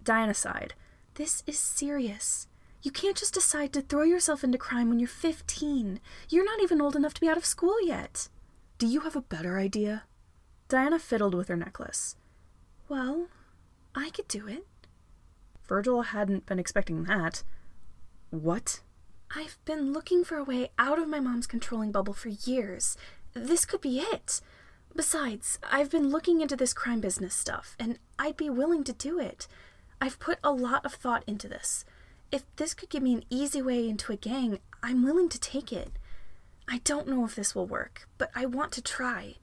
Diana sighed. This is serious. You can't just decide to throw yourself into crime when you're 15. You're not even old enough to be out of school yet. Do you have a better idea? Diana fiddled with her necklace. Well, I could do it. Virgil hadn't been expecting that. What? I've been looking for a way out of my mom's controlling bubble for years. This could be it. Besides, I've been looking into this crime business stuff, and I'd be willing to do it. I've put a lot of thought into this. If this could give me an easy way into a gang, I'm willing to take it. I don't know if this will work, but I want to try.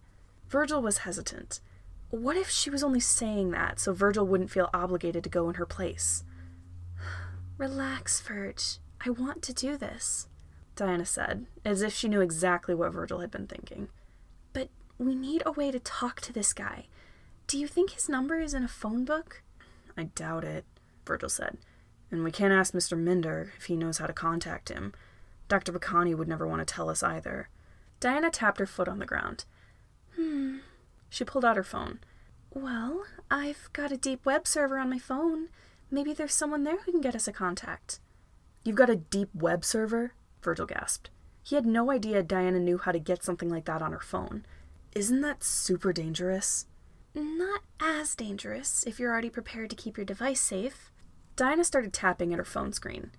Virgil was hesitant. What if she was only saying that so Virgil wouldn't feel obligated to go in her place? Relax, Virg. I want to do this, Diana said, as if she knew exactly what Virgil had been thinking. But we need a way to talk to this guy. Do you think his number is in a phone book? I doubt it, Virgil said. And we can't ask Mr. Minder if he knows how to contact him. Dr. Bacani would never want to tell us either. Diana tapped her foot on the ground. She pulled out her phone. Well, I've got a deep web server on my phone. Maybe there's someone there who can get us a contact. You've got a deep web server? Virgil gasped. He had no idea Diana knew how to get something like that on her phone. Isn't that super dangerous? Not as dangerous if you're already prepared to keep your device safe. Diana started tapping at her phone screen.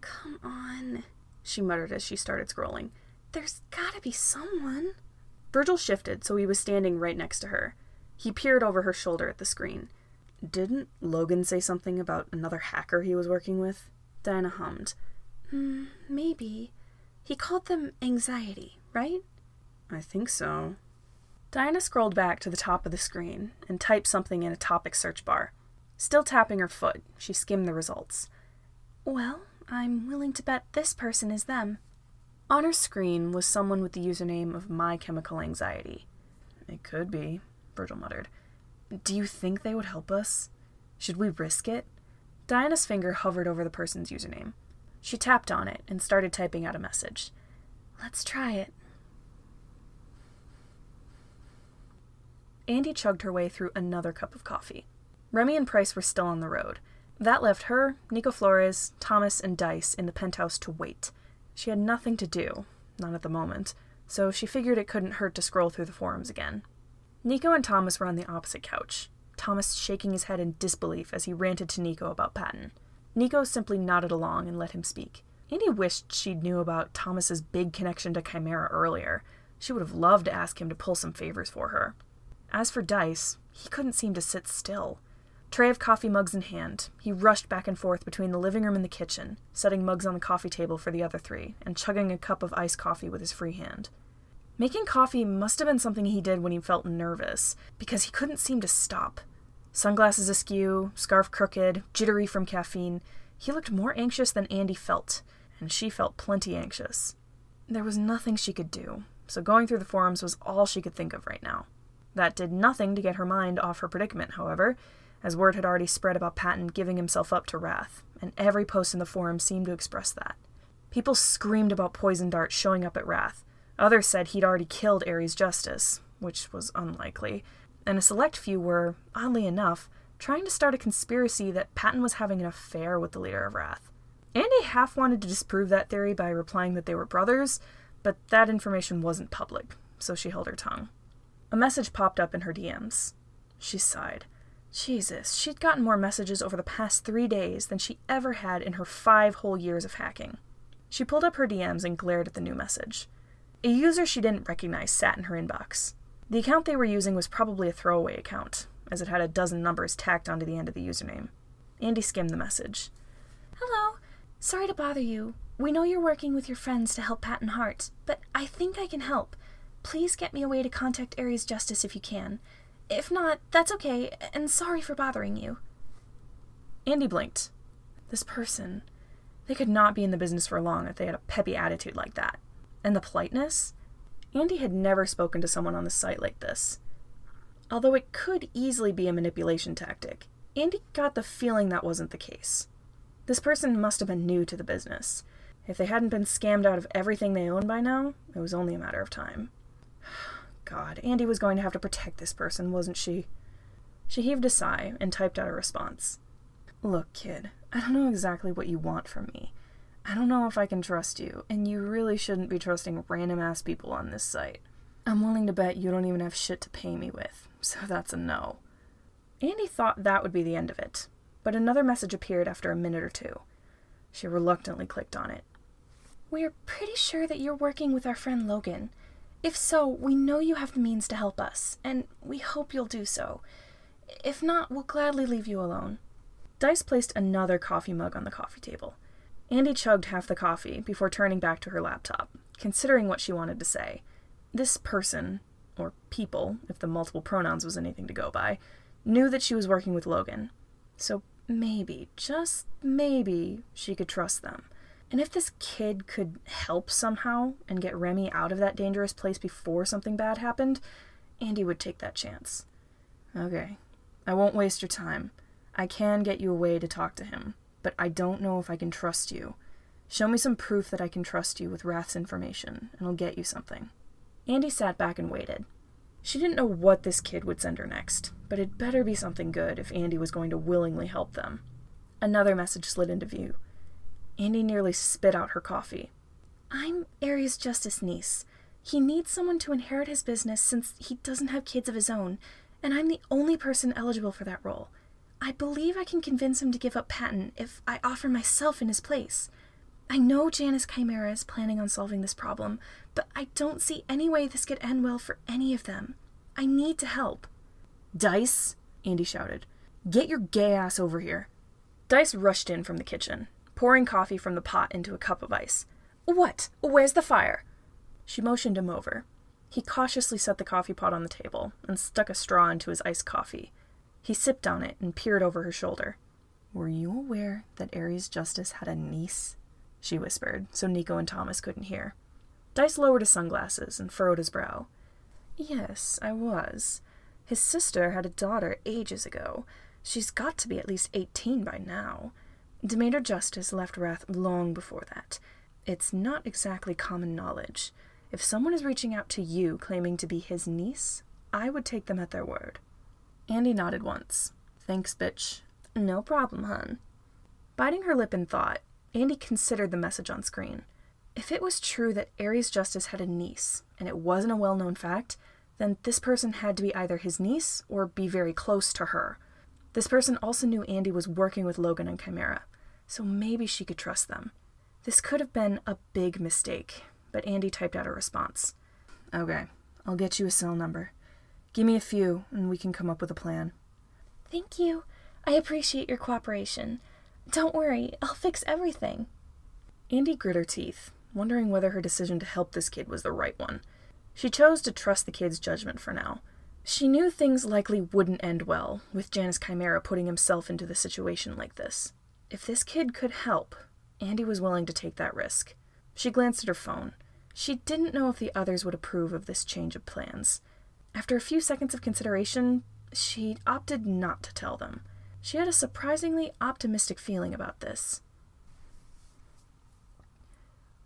Come on, she muttered as she started scrolling. There's gotta be someone. Virgil shifted so he was standing right next to her. He peered over her shoulder at the screen. Didn't Logan say something about another hacker he was working with? Diana hummed. Maybe. He called them anxiety, right? I think so. Diana scrolled back to the top of the screen and typed something in a topic search bar. Still tapping her foot, she skimmed the results. Well, I'm willing to bet this person is them. On her screen was someone with the username of My Chemical Anxiety. It could be, Virgil muttered. Do you think they would help us? Should we risk it? Diana's finger hovered over the person's username. She tapped on it and started typing out a message. Let's try it. Andy chugged her way through another cup of coffee. Remy and Price were still on the road. That left her, Nico Flores, Thomas, and Dice in the penthouse to wait. She had nothing to do, not at the moment, so she figured it couldn't hurt to scroll through the forums again. Nico and Thomas were on the opposite couch, Thomas shaking his head in disbelief as he ranted to Nico about Patton. Nico simply nodded along and let him speak. Andy wished she knew about Thomas's big connection to Chimera earlier. She would have loved to ask him to pull some favors for her. As for Dice, he couldn't seem to sit still. Tray of coffee mugs in hand, he rushed back and forth between the living room and the kitchen, setting mugs on the coffee table for the other three, and chugging a cup of iced coffee with his free hand. Making coffee must have been something he did when he felt nervous, because he couldn't seem to stop. Sunglasses askew, scarf crooked, jittery from caffeine, he looked more anxious than Andy felt, and she felt plenty anxious. There was nothing she could do, so going through the forums was all she could think of right now. That did nothing to get her mind off her predicament, however, as word had already spread about Patton giving himself up to wrath, and every post in the forum seemed to express that. People screamed about poison darts showing up at Wrath. Others said he'd already killed Ares Justice, which was unlikely, and a select few were, oddly enough, trying to start a conspiracy that Patton was having an affair with the leader of Wrath. Andy half wanted to disprove that theory by replying that they were brothers, but that information wasn't public, so she held her tongue. A message popped up in her DMs. She sighed. Jesus, she'd gotten more messages over the past 3 days than she ever had in her 5 whole years of hacking. She pulled up her DMs and glared at the new message. A user she didn't recognize sat in her inbox. The account they were using was probably a throwaway account, as it had a dozen numbers tacked onto the end of the username. Andy skimmed the message. Hello. Sorry to bother you. We know you're working with your friends to help Patton Hart, but I think I can help. Please get me a way to contact Ares Justice if you can. If not, that's okay, and sorry for bothering you. Andy blinked. This person, they could not be in the business for long if they had a peppy attitude like that. And the politeness? Andy had never spoken to someone on the site like this. Although it could easily be a manipulation tactic, Andy got the feeling that wasn't the case. This person must have been new to the business. If they hadn't been scammed out of everything they owned by now, it was only a matter of time. God, Andy was going to have to protect this person, wasn't she? She heaved a sigh and typed out a response. Look, kid, I don't know exactly what you want from me. I don't know if I can trust you, and you really shouldn't be trusting random-ass people on this site. I'm willing to bet you don't even have shit to pay me with, so that's a no. Andy thought that would be the end of it, but another message appeared after a minute or two. She reluctantly clicked on it. We're pretty sure that you're working with our friend Logan. If so, we know you have the means to help us, and we hope you'll do so. If not, we'll gladly leave you alone. Dice placed another coffee mug on the coffee table. Andy chugged half the coffee before turning back to her laptop, considering what she wanted to say. This person, or people, if the multiple pronouns was anything to go by, knew that she was working with Logan. So maybe, just maybe, she could trust them. And if this kid could help somehow and get Remy out of that dangerous place before something bad happened, Andy would take that chance. Okay, I won't waste your time. I can get you a way to talk to him, but I don't know if I can trust you. Show me some proof that I can trust you with Wrath's information, and I'll get you something. Andy sat back and waited. She didn't know what this kid would send her next, but it better be something good if Andy was going to willingly help them. Another message slid into view. Andy nearly spit out her coffee. I'm Ares Justice niece. He needs someone to inherit his business since he doesn't have kids of his own, and I'm the only person eligible for that role. I believe I can convince him to give up Patton if I offer myself in his place. I know Janus Chimera is planning on solving this problem, but I don't see any way this could end well for any of them. I need to help. Dice, Andy shouted. Get your gay ass over here. Dice rushed in from the kitchen, pouring coffee from the pot into a cup of ice. What? Where's the fire? She motioned him over. He cautiously set the coffee pot on the table and stuck a straw into his iced coffee. He sipped on it and peered over her shoulder. "Were you aware that Ares Justice had a niece?" she whispered, so Nico and Thomas couldn't hear. Dice lowered his sunglasses and furrowed his brow. "Yes, I was. His sister had a daughter ages ago. She's got to be at least 18 by now. Demeter Justice left Wrath long before that. It's not exactly common knowledge. If someone is reaching out to you claiming to be his niece, I would take them at their word." Andy nodded once. "Thanks, bitch." "No problem, hun." Biting her lip in thought, Andy considered the message on screen. If it was true that Ares Justice had a niece, and it wasn't a well-known fact, then this person had to be either his niece or be very close to her. This person also knew Andy was working with Logan and Chimera, so maybe she could trust them. This could have been a big mistake, but Andy typed out a response. "Okay, I'll get you a cell number. Give me a few, and we can come up with a plan." "Thank you. I appreciate your cooperation. Don't worry, I'll fix everything." Andy grit her teeth, wondering whether her decision to help this kid was the right one. She chose to trust the kid's judgment for now. She knew things likely wouldn't end well, with Janus Chimera putting himself into the situation like this. If this kid could help, Andy was willing to take that risk. She glanced at her phone. She didn't know if the others would approve of this change of plans. After a few seconds of consideration, she opted not to tell them. She had a surprisingly optimistic feeling about this.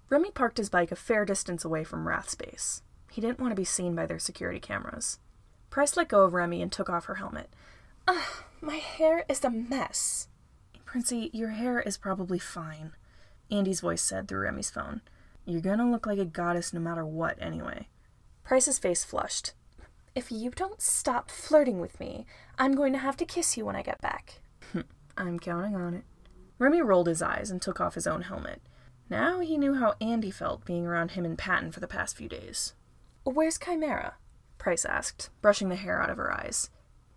Remy parked his bike a fair distance away from Wrath's base. He didn't want to be seen by their security cameras. Price let go of Remy and took off her helmet. My hair is a mess." "Princey, your hair is probably fine," Andy's voice said through Remy's phone. "You're gonna look like a goddess no matter what, anyway." Price's face flushed. "If you don't stop flirting with me, I'm going to have to kiss you when I get back." "I'm counting on it." Remy rolled his eyes and took off his own helmet. Now he knew how Andy felt being around him and Patton for the past few days. "Where's Chimera?" Price asked, brushing the hair out of her eyes.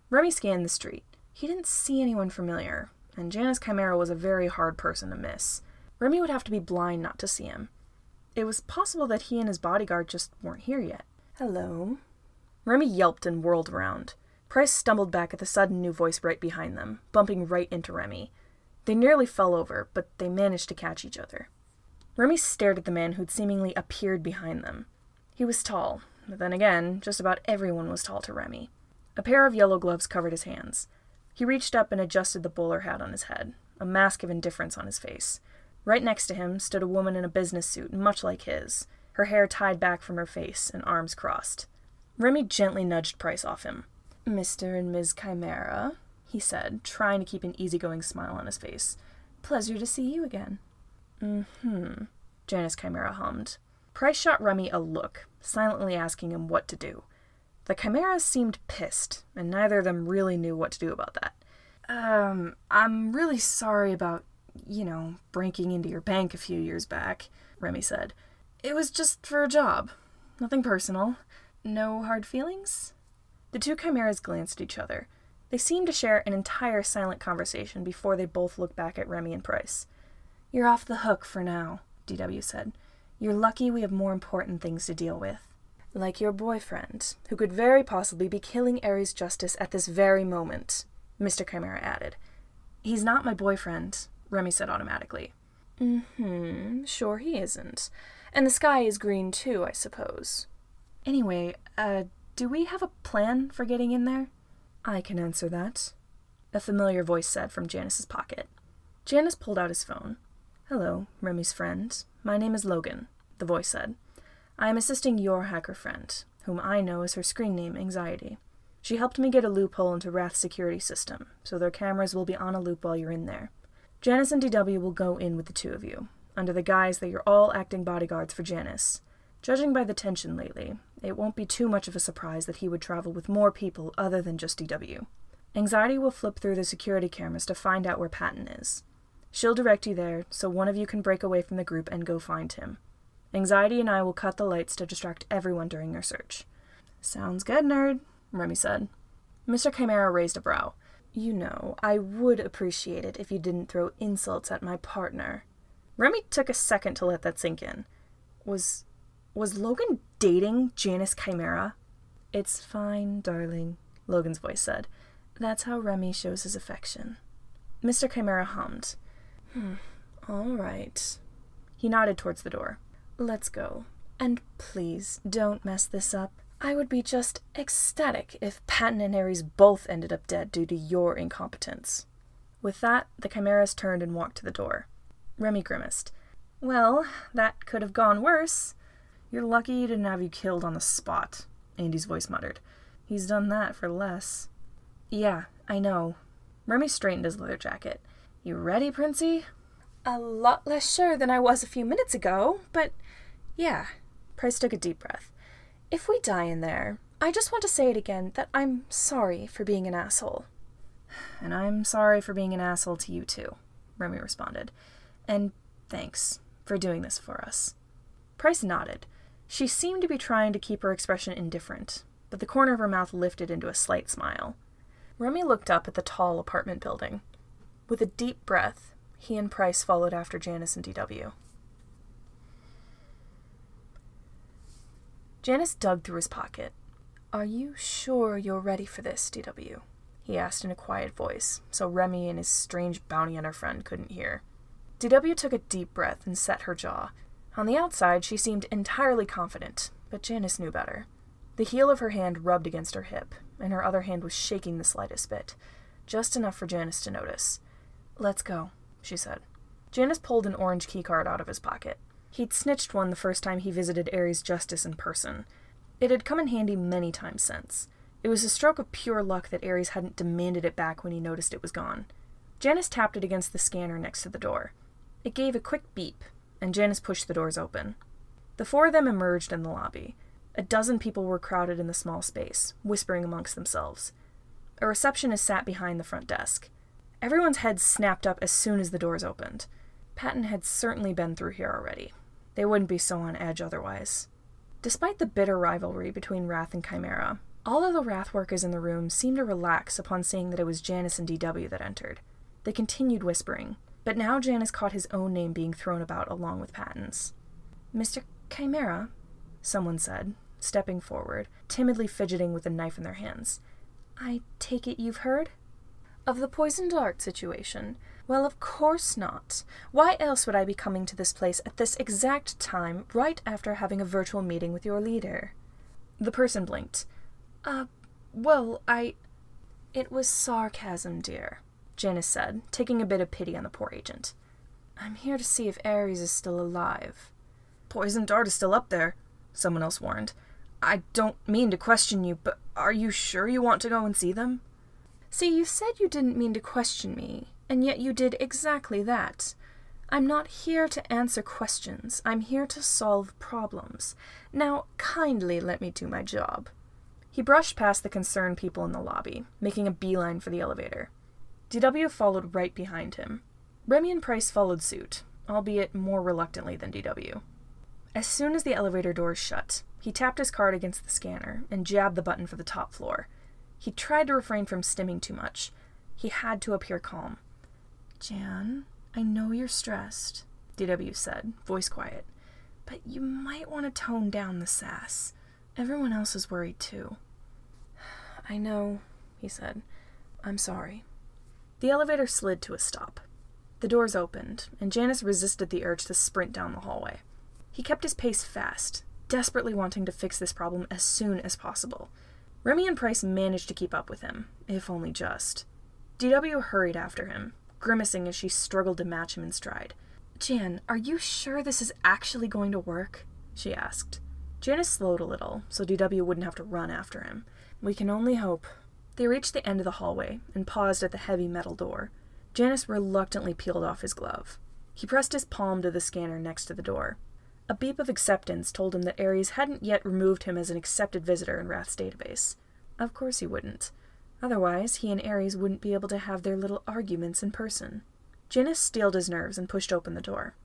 Remy scanned the street. He didn't see anyone familiar, and Janus Chimera was a very hard person to miss. Remy would have to be blind not to see him. It was possible that he and his bodyguard just weren't here yet. "Hello?" Remy yelped and whirled around. Price stumbled back at the sudden new voice right behind them, bumping right into Remy. They nearly fell over, but they managed to catch each other. Remy stared at the man who'd seemingly appeared behind them. He was tall, but then again, just about everyone was tall to Remy. A pair of yellow gloves covered his hands. He reached up and adjusted the bowler hat on his head, a mask of indifference on his face. Right next to him stood a woman in a business suit much like his, her hair tied back from her face and arms crossed. Remy gently nudged Price off him. "Mr. and Ms. Chimera," he said, trying to keep an easygoing smile on his face. "Pleasure to see you again." Janus Chimera hummed. Price shot Remy a look, silently asking him what to do. The Chimeras seemed pissed, and neither of them really knew what to do about that. I'm really sorry about, breaking into your bank a few years back," Remy said. "It was just for a job. Nothing personal. No hard feelings?" The two Chimeras glanced at each other. They seemed to share an entire silent conversation before they both looked back at Remy and Price. "You're off the hook for now," DW said. "You're lucky we have more important things to deal with. Like your boyfriend, who could very possibly be killing Ares Justice at this very moment," Mr. Chimera added. "He's not my boyfriend," Remy said automatically. Sure he isn't. And the sky is green too, I suppose. Anyway, do we have a plan for getting in there?" "I can answer that," a familiar voice said from Janus's pocket. Janus pulled out his phone. "Hello, Remy's friend. My name is Logan," the voice said. "I am assisting your hacker friend, whom I know as her screen name, Anxiety. She helped me get a loophole into Wrath's security system, so their cameras will be on a loop while you're in there. Janus and DW will go in with the two of you, under the guise that you're all acting bodyguards for Janus. Judging by the tension lately, it won't be too much of a surprise that he would travel with more people other than just DW. Anxiety will flip through the security cameras to find out where Patton is. She'll direct you there, so one of you can break away from the group and go find him. Anxiety and I will cut the lights to distract everyone during your search." "Sounds good, nerd," Remy said. Mr. Chimera raised a brow. I would appreciate it if you didn't throw insults at my partner." Remy took a second to let that sink in. Was Logan dating Janus Chimera? "It's fine, darling," Logan's voice said. That's how Remy shows his affection. Mr. Chimera hummed. All right. He nodded towards the door. Let's go. And please, don't mess this up. I would be just ecstatic if Patton and Ares both ended up dead due to your incompetence. With that, the Chimeras turned and walked to the door. Remy grimaced. Well, that could have gone worse. You're lucky he didn't have you killed on the spot, Andy's voice muttered. He's done that for less. Yeah, I know. Remy straightened his leather jacket. You ready, Princey? A lot less sure than I was a few minutes ago, but yeah. Price took a deep breath. If we die in there, I just want to say it again that I'm sorry for being an asshole. And I'm sorry for being an asshole to you too, Remy responded. And thanks for doing this for us. Price nodded. She seemed to be trying to keep her expression indifferent, but the corner of her mouth lifted into a slight smile. Remy looked up at the tall apartment building. With a deep breath, he and Price followed after Janus and DW. Janus dug through his pocket. Are you sure you're ready for this, DW? He asked in a quiet voice, so Remy and his strange bounty hunter friend couldn't hear. DW took a deep breath and set her jaw. On the outside, she seemed entirely confident, but Janus knew better. The heel of her hand rubbed against her hip, and her other hand was shaking the slightest bit, just enough for Janus to notice. Let's go, she said. Janus pulled an orange keycard out of his pocket. He'd snitched one the first time he visited Ares Justice in person. It had come in handy many times since. It was a stroke of pure luck that Ares hadn't demanded it back when he noticed it was gone. Janus tapped it against the scanner next to the door. It gave a quick beep, and Janus pushed the doors open. The four of them emerged in the lobby. A dozen people were crowded in the small space, whispering amongst themselves. A receptionist sat behind the front desk. Everyone's heads snapped up as soon as the doors opened. Patton had certainly been through here already. They wouldn't be so on edge otherwise. Despite the bitter rivalry between Wrath and Chimera, all of the Wrath workers in the room seemed to relax upon seeing that it was Janus and DW that entered. They continued whispering, but now Janus caught his own name being thrown about along with Patton's. Mr. Chimera, someone said, stepping forward, timidly fidgeting with a knife in their hands. I take it you've heard? Of the poisoned dart situation? Well, of course not. Why else would I be coming to this place at this exact time, right after having a virtual meeting with your leader? The person blinked. It was sarcasm, dear, Janus said, taking a bit of pity on the poor agent. I'm here to see if Ares is still alive. Poisoned dart is still up there, someone else warned. I don't mean to question you, but are you sure you want to go and see them? See, you said you didn't mean to question me, and yet you did exactly that. I'm not here to answer questions. I'm here to solve problems. Now, kindly let me do my job. He brushed past the concerned people in the lobby, making a beeline for the elevator. DW followed right behind him. Remy and Price followed suit, albeit more reluctantly than DW. As soon as the elevator doors shut, he tapped his card against the scanner and jabbed the button for the top floor. He tried to refrain from stimming too much. He had to appear calm. Jan, I know you're stressed, DW said, voice quiet, but you might want to tone down the sass. Everyone else is worried too. I know, he said. I'm sorry. The elevator slid to a stop. The doors opened, and Janus resisted the urge to sprint down the hallway. He kept his pace fast, desperately wanting to fix this problem as soon as possible. Remy and Price managed to keep up with him, if only just. DW hurried after him, grimacing as she struggled to match him in stride. Jan, are you sure this is actually going to work? She asked. Janus slowed a little, so DW wouldn't have to run after him. We can only hope. They reached the end of the hallway and paused at the heavy metal door. Janus reluctantly peeled off his glove. He pressed his palm to the scanner next to the door. A beep of acceptance told him that Ares hadn't yet removed him as an accepted visitor in Wrath's database. Of course he wouldn't. Otherwise, he and Ares wouldn't be able to have their little arguments in person. Janus steeled his nerves and pushed open the door.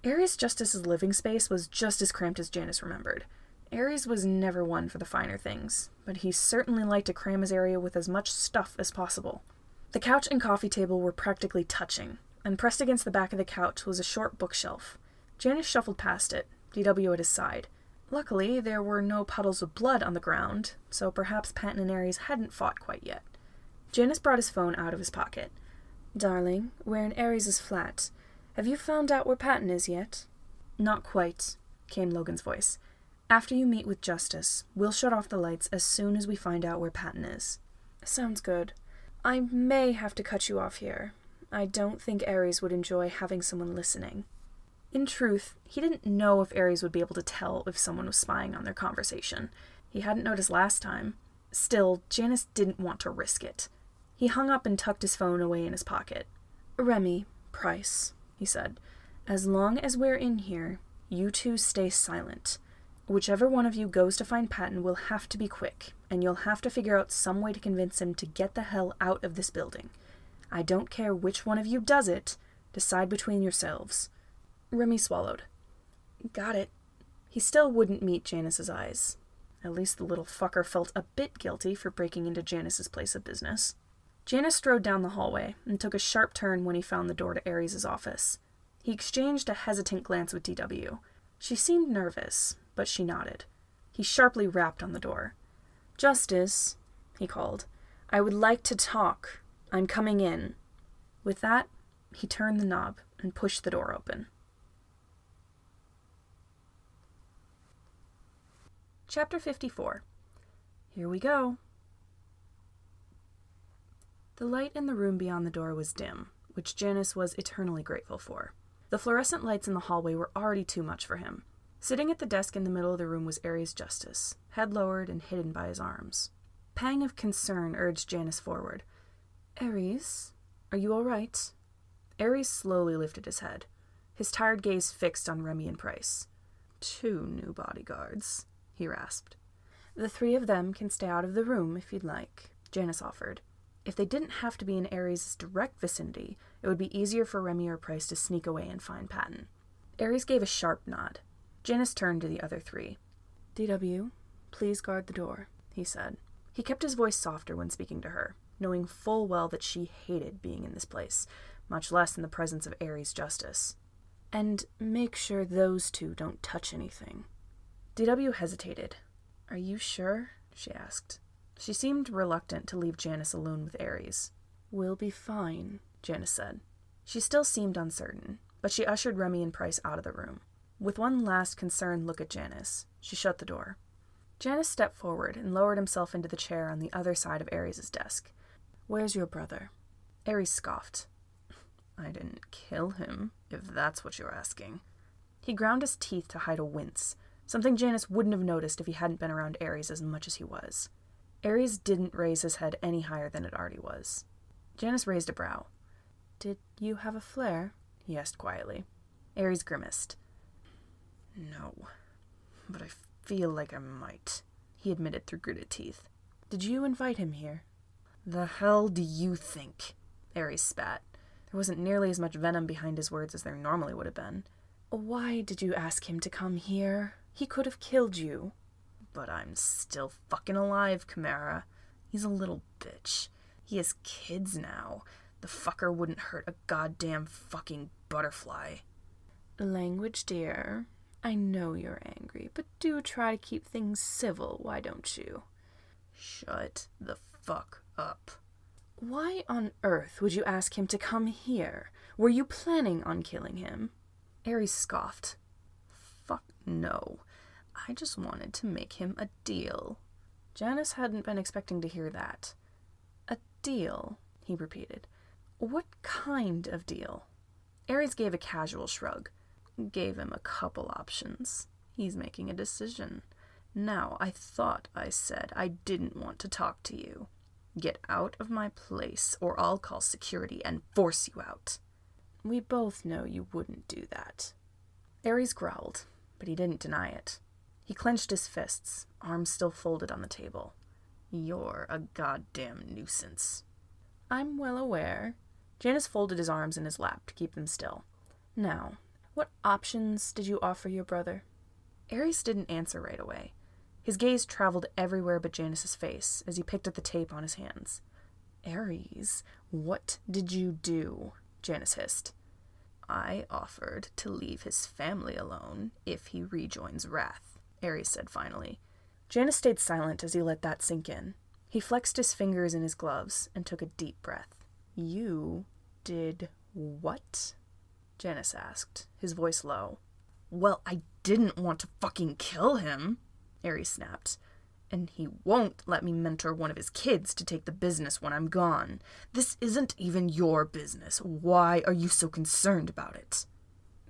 Ares Justice's living space was just as cramped as Janus remembered. Ares was never one for the finer things, but he certainly liked to cram his area with as much stuff as possible. The couch and coffee table were practically touching, and pressed against the back of the couch was a short bookshelf. Janus shuffled past it, DW at his side. Luckily, there were no puddles of blood on the ground, so perhaps Patton and Ares hadn't fought quite yet. Janus brought his phone out of his pocket. "Darling, we're in Ares' flat. Have you found out where Patton is yet?" "Not quite," came Logan's voice. "After you meet with Justice, we'll shut off the lights as soon as we find out where Patton is." "Sounds good. I may have to cut you off here. I don't think Ares would enjoy having someone listening." In truth, he didn't know if Ares would be able to tell if someone was spying on their conversation. He hadn't noticed last time. Still, Janus didn't want to risk it. He hung up and tucked his phone away in his pocket. "Remy, Price," he said, "as long as we're in here, you two stay silent. Whichever one of you goes to find Patton will have to be quick, and you'll have to figure out some way to convince him to get the hell out of this building. I don't care which one of you does it. Decide between yourselves." Remy swallowed. "Got it." He still wouldn't meet Janus's eyes. At least the little fucker felt a bit guilty for breaking into Janus's place of business. Janus strode down the hallway and took a sharp turn when he found the door to Ares' office. He exchanged a hesitant glance with DW. She seemed nervous, but she nodded. He sharply rapped on the door. "Justice," he called. "I would like to talk. I'm coming in." With that, he turned the knob and pushed the door open. Chapter 54. Here we go. The light in the room beyond the door was dim, which Janus was eternally grateful for. The fluorescent lights in the hallway were already too much for him. Sitting at the desk in the middle of the room was Ares Justice, head lowered and hidden by his arms. A pang of concern urged Janus forward. "Ares, are you all right?" Ares slowly lifted his head, his tired gaze fixed on Remy and Price. "2 new bodyguards," he rasped. "The 3 of them can stay out of the room if you'd like," Janus offered. If they didn't have to be in Ares' direct vicinity, it would be easier for Remy or Price to sneak away and find Patton. Ares gave a sharp nod. Janus turned to the other 3. "DW, please guard the door," he said. He kept his voice softer when speaking to her, knowing full well that she hated being in this place, much less in the presence of Ares Justice. "And make sure those 2 don't touch anything." DW hesitated. "Are you sure?" she asked. She seemed reluctant to leave Janus alone with Ares. "We'll be fine," Janus said. She still seemed uncertain, but she ushered Remy and Price out of the room. With one last concerned look at Janus, she shut the door. Janus stepped forward and lowered himself into the chair on the other side of Ares' desk. "Where's your brother?" Ares scoffed. "I didn't kill him, if that's what you're asking." He ground his teeth to hide a wince, something Janus wouldn't have noticed if he hadn't been around Ares as much as he was. Ares didn't raise his head any higher than it already was. Janus raised a brow. "Did you have a flare?" he asked quietly. Ares grimaced. "No, but I feel like I might," he admitted through gritted teeth. "Did you invite him here?" "The hell do you think?" Ares spat. There wasn't nearly as much venom behind his words as there normally would have been. "Why did you ask him to come here? He could have killed you." "But I'm still fucking alive, Chimera. He's a little bitch. He has kids now. The fucker wouldn't hurt a goddamn fucking butterfly." "Language, dear. I know you're angry, but do try to keep things civil, why don't you?" "Shut the fuck up." "Why on earth would you ask him to come here? Were you planning on killing him?" Ares scoffed. "Fuck no. I just wanted to make him a deal." Janus hadn't been expecting to hear that. "A deal," he repeated. "What kind of deal?" Ares gave a casual shrug. "Gave him a couple options. He's making a decision. Now, I thought I said I didn't want to talk to you. Get out of my place, or I'll call security and force you out." "We both know you wouldn't do that." Ares growled, but he didn't deny it. He clenched his fists, arms still folded on the table. "You're a goddamn nuisance." "I'm well aware." Janus folded his arms in his lap to keep them still. "Now, what options did you offer your brother?" Ares didn't answer right away. His gaze traveled everywhere but Janus's face as he picked at the tape on his hands. "Ares, what did you do?" Janus hissed. "I offered to leave his family alone if he rejoins Wrath," Ares said finally. Janus stayed silent as he let that sink in. He flexed his fingers in his gloves and took a deep breath. You did what? Janus asked, his voice low. Well, I didn't want to fucking kill him, Ares snapped. And he won't let me mentor one of his kids to take the business when I'm gone. This isn't even your business. Why are you so concerned about it?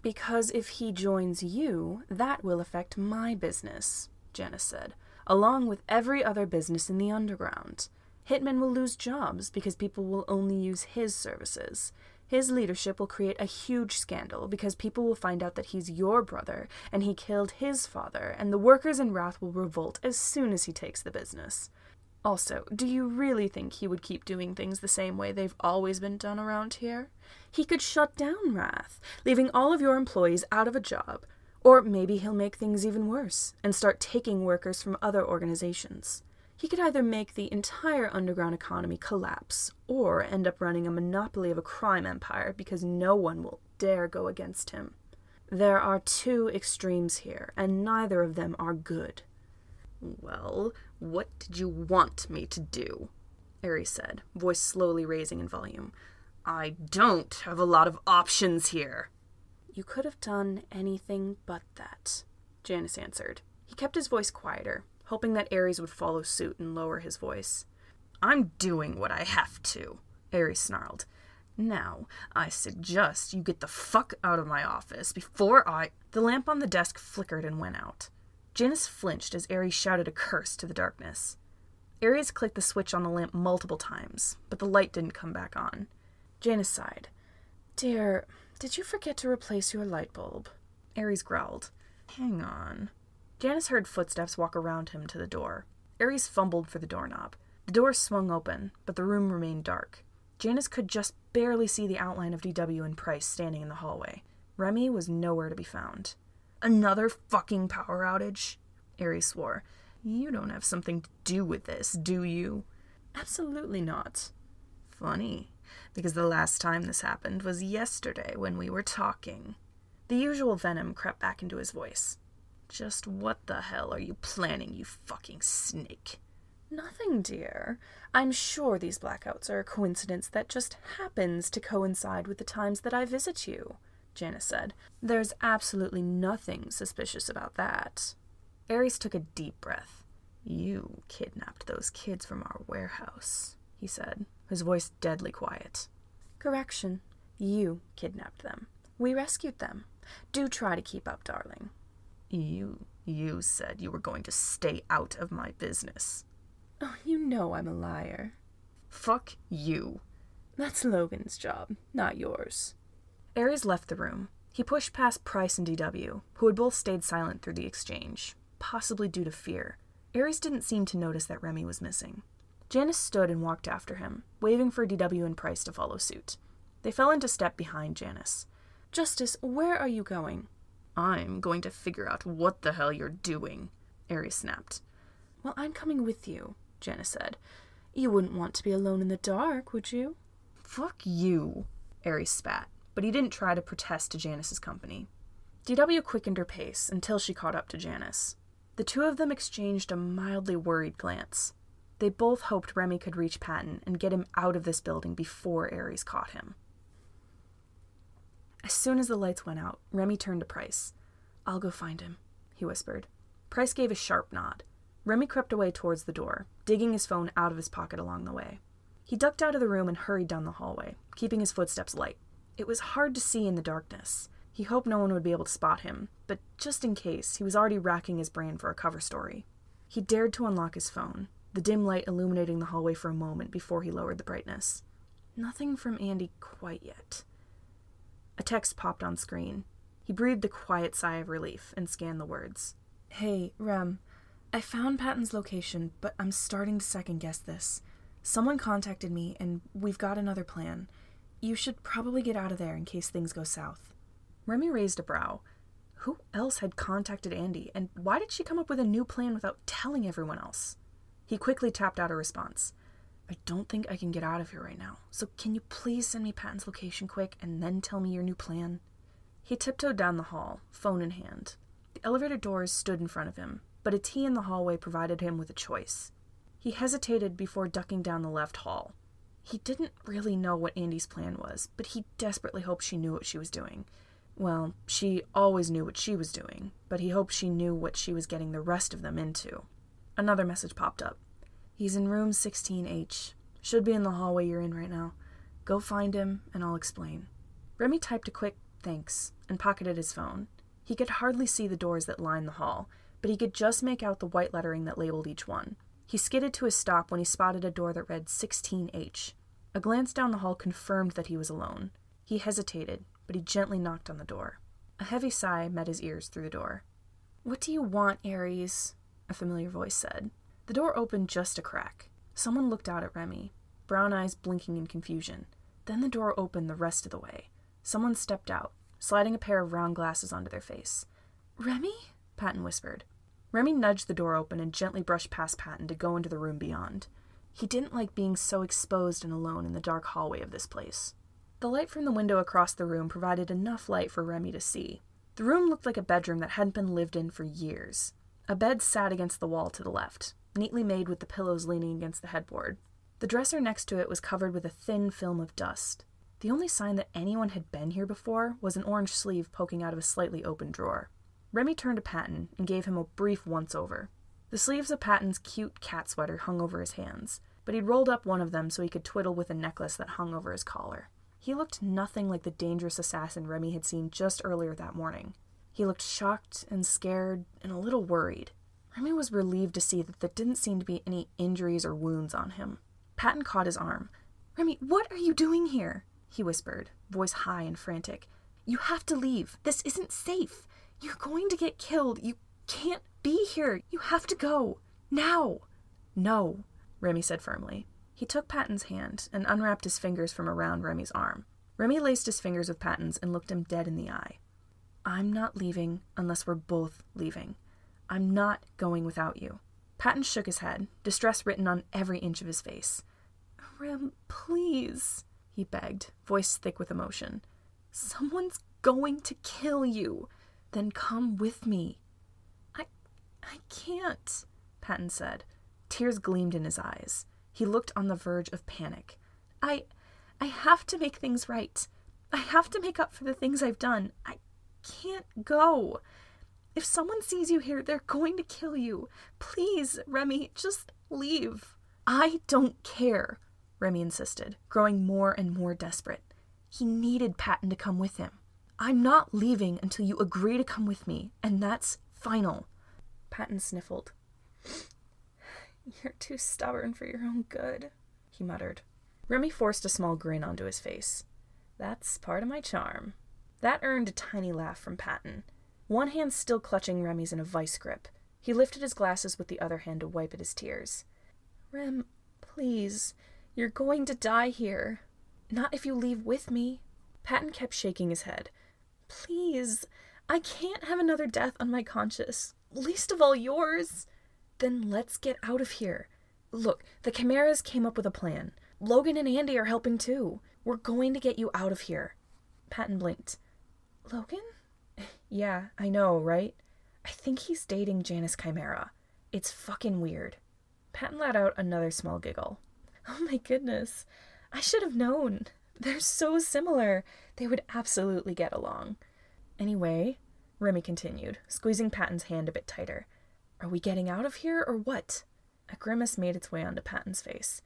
Because if he joins you, that will affect my business, Janus said, along with every other business in the underground. Hitmen will lose jobs because people will only use his services. His leadership will create a huge scandal because people will find out that he's your brother and he killed his father, and the workers in Wrath will revolt as soon as he takes the business. Also, do you really think he would keep doing things the same way they've always been done around here? He could shut down Wrath, leaving all of your employees out of a job. Or maybe he'll make things even worse and start taking workers from other organizations. He could either make the entire underground economy collapse or end up running a monopoly of a crime empire because no one will dare go against him. There are two extremes here, and neither of them are good. Well, what did you want me to do? Ares said, voice slowly raising in volume. I don't have a lot of options here. You could have done anything but that, Janus answered. He kept his voice quieter, hoping that Ares would follow suit and lower his voice. I'm doing what I have to, Ares snarled. Now, I suggest you get the fuck out of my office before I... The lamp on the desk flickered and went out. Janus flinched as Ares shouted a curse to the darkness. Ares clicked the switch on the lamp multiple times, but the light didn't come back on. Janus sighed. Dear, did you forget to replace your light bulb? Ares growled. Hang on. Janus heard footsteps walk around him to the door. Ares fumbled for the doorknob. The door swung open, but the room remained dark. Janus could just barely see the outline of DW and Price standing in the hallway. Remy was nowhere to be found. Another fucking power outage? Ares swore. You don't have something to do with this, do you? Absolutely not. Funny, because the last time this happened was yesterday when we were talking. The usual venom crept back into his voice. Just what the hell are you planning, you fucking snake? Nothing, dear. I'm sure these blackouts are a coincidence that just happens to coincide with the times that I visit you, Janus said. There's absolutely nothing suspicious about that. Ares took a deep breath. You kidnapped those kids from our warehouse, he said, his voice deadly quiet. Correction. You kidnapped them. We rescued them. Do try to keep up, darling. You said you were going to stay out of my business. Oh, you know I'm a liar. Fuck you. That's Logan's job, not yours. Ares left the room. He pushed past Price and DW, who had both stayed silent through the exchange, possibly due to fear. Ares didn't seem to notice that Remy was missing. Janus stood and walked after him, waving for DW and Price to follow suit. They fell into step behind Janus. Justice, where are you going? I'm going to figure out what the hell you're doing, Ares snapped. Well, I'm coming with you, Janus said. You wouldn't want to be alone in the dark, would you? Fuck you, Ares spat, but he didn't try to protest to Janus's company. DW quickened her pace until she caught up to Janus. The two of them exchanged a mildly worried glance. They both hoped Remy could reach Patton and get him out of this building before Ares caught him. As soon as the lights went out, Remy turned to Price. I'll go find him, he whispered. Price gave a sharp nod. Remy crept away towards the door, digging his phone out of his pocket along the way. He ducked out of the room and hurried down the hallway, keeping his footsteps light. It was hard to see in the darkness. He hoped no one would be able to spot him, but just in case, he was already racking his brain for a cover story. He dared to unlock his phone, the dim light illuminating the hallway for a moment before he lowered the brightness. Nothing from Andy quite yet. A text popped on screen. He breathed a quiet sigh of relief and scanned the words. Hey, Rem. I found Patton's location, but I'm starting to second-guess this. Someone contacted me, and we've got another plan. You should probably get out of there in case things go south. Remy raised a brow. Who else had contacted Andy, and why did she come up with a new plan without telling everyone else? He quickly tapped out a response. I don't think I can get out of here right now, so can you please send me Patton's location quick and then tell me your new plan? He tiptoed down the hall, phone in hand. The elevator doors stood in front of him, but a T in the hallway provided him with a choice. He hesitated before ducking down the left hall. He didn't really know what Andy's plan was, but he desperately hoped she knew what she was doing. Well, she always knew what she was doing, but he hoped she knew what she was getting the rest of them into. Another message popped up. He's in room 16H. Should be in the hallway you're in right now. Go find him, and I'll explain. Remy typed a quick thanks and pocketed his phone. He could hardly see the doors that lined the hall, but he could just make out the white lettering that labeled each one. He skidded to a stop when he spotted a door that read 16H. A glance down the hall confirmed that he was alone. He hesitated, but he gently knocked on the door. A heavy sigh met his ears through the door. "What do you want, Aries?" a familiar voice said. The door opened just a crack. Someone looked out at Remy, brown eyes blinking in confusion. Then the door opened the rest of the way. Someone stepped out, sliding a pair of round glasses onto their face. "Remy?" Patton whispered. Remy nudged the door open and gently brushed past Patton to go into the room beyond. He didn't like being so exposed and alone in the dark hallway of this place. The light from the window across the room provided enough light for Remy to see. The room looked like a bedroom that hadn't been lived in for years. A bed sat against the wall to the left, neatly made with the pillows leaning against the headboard. The dresser next to it was covered with a thin film of dust. The only sign that anyone had been here before was an orange sleeve poking out of a slightly open drawer. Remy turned to Patton and gave him a brief once-over. The sleeves of Patton's cute cat sweater hung over his hands, but he'd rolled up one of them so he could twiddle with a necklace that hung over his collar. He looked nothing like the dangerous assassin Remy had seen just earlier that morning. He looked shocked and scared and a little worried. Remy was relieved to see that there didn't seem to be any injuries or wounds on him. Patton caught his arm. "Remy, what are you doing here?" he whispered, voice high and frantic. "You have to leave. This isn't safe. You're going to get killed. You can't be here. You have to go. Now." "No," Remy said firmly. He took Patton's hand and unwrapped his fingers from around Remy's arm. Remy laced his fingers with Patton's and looked him dead in the eye. "I'm not leaving unless we're both leaving. I'm not going without you." Patton shook his head, distress written on every inch of his face. "Rem, please," he begged, voice thick with emotion. "Someone's going to kill you. Then come with me." I can't," Patton said. Tears gleamed in his eyes. He looked on the verge of panic. I have to make things right. I have to make up for the things I've done. I can't go. If someone sees you here, they're going to kill you. Please, Remy, just leave." "I don't care," Remy insisted, growing more and more desperate. He needed Patton to come with him. "I'm not leaving until you agree to come with me, and that's final." Patton sniffled. "You're too stubborn for your own good," he muttered. Remy forced a small grin onto his face. "That's part of my charm." That earned a tiny laugh from Patton. One hand still clutching Remy's in a vice grip. He lifted his glasses with the other hand to wipe at his tears. "Rem, please. You're going to die here. Not if you leave with me." Patton kept shaking his head. "Please. I can't have another death on my conscience. Least of all yours." "Then let's get out of here. Look, the Chimeras came up with a plan. Logan and Andy are helping too. We're going to get you out of here." Patton blinked. "Logan?" "Yeah, I know, right? I think he's dating Janus Chimera. It's fucking weird." Patton let out another small giggle. "Oh my goodness. I should have known. They're so similar. They would absolutely get along." "Anyway," Remy continued, squeezing Patton's hand a bit tighter, "are we getting out of here or what?" A grimace made its way onto Patton's face.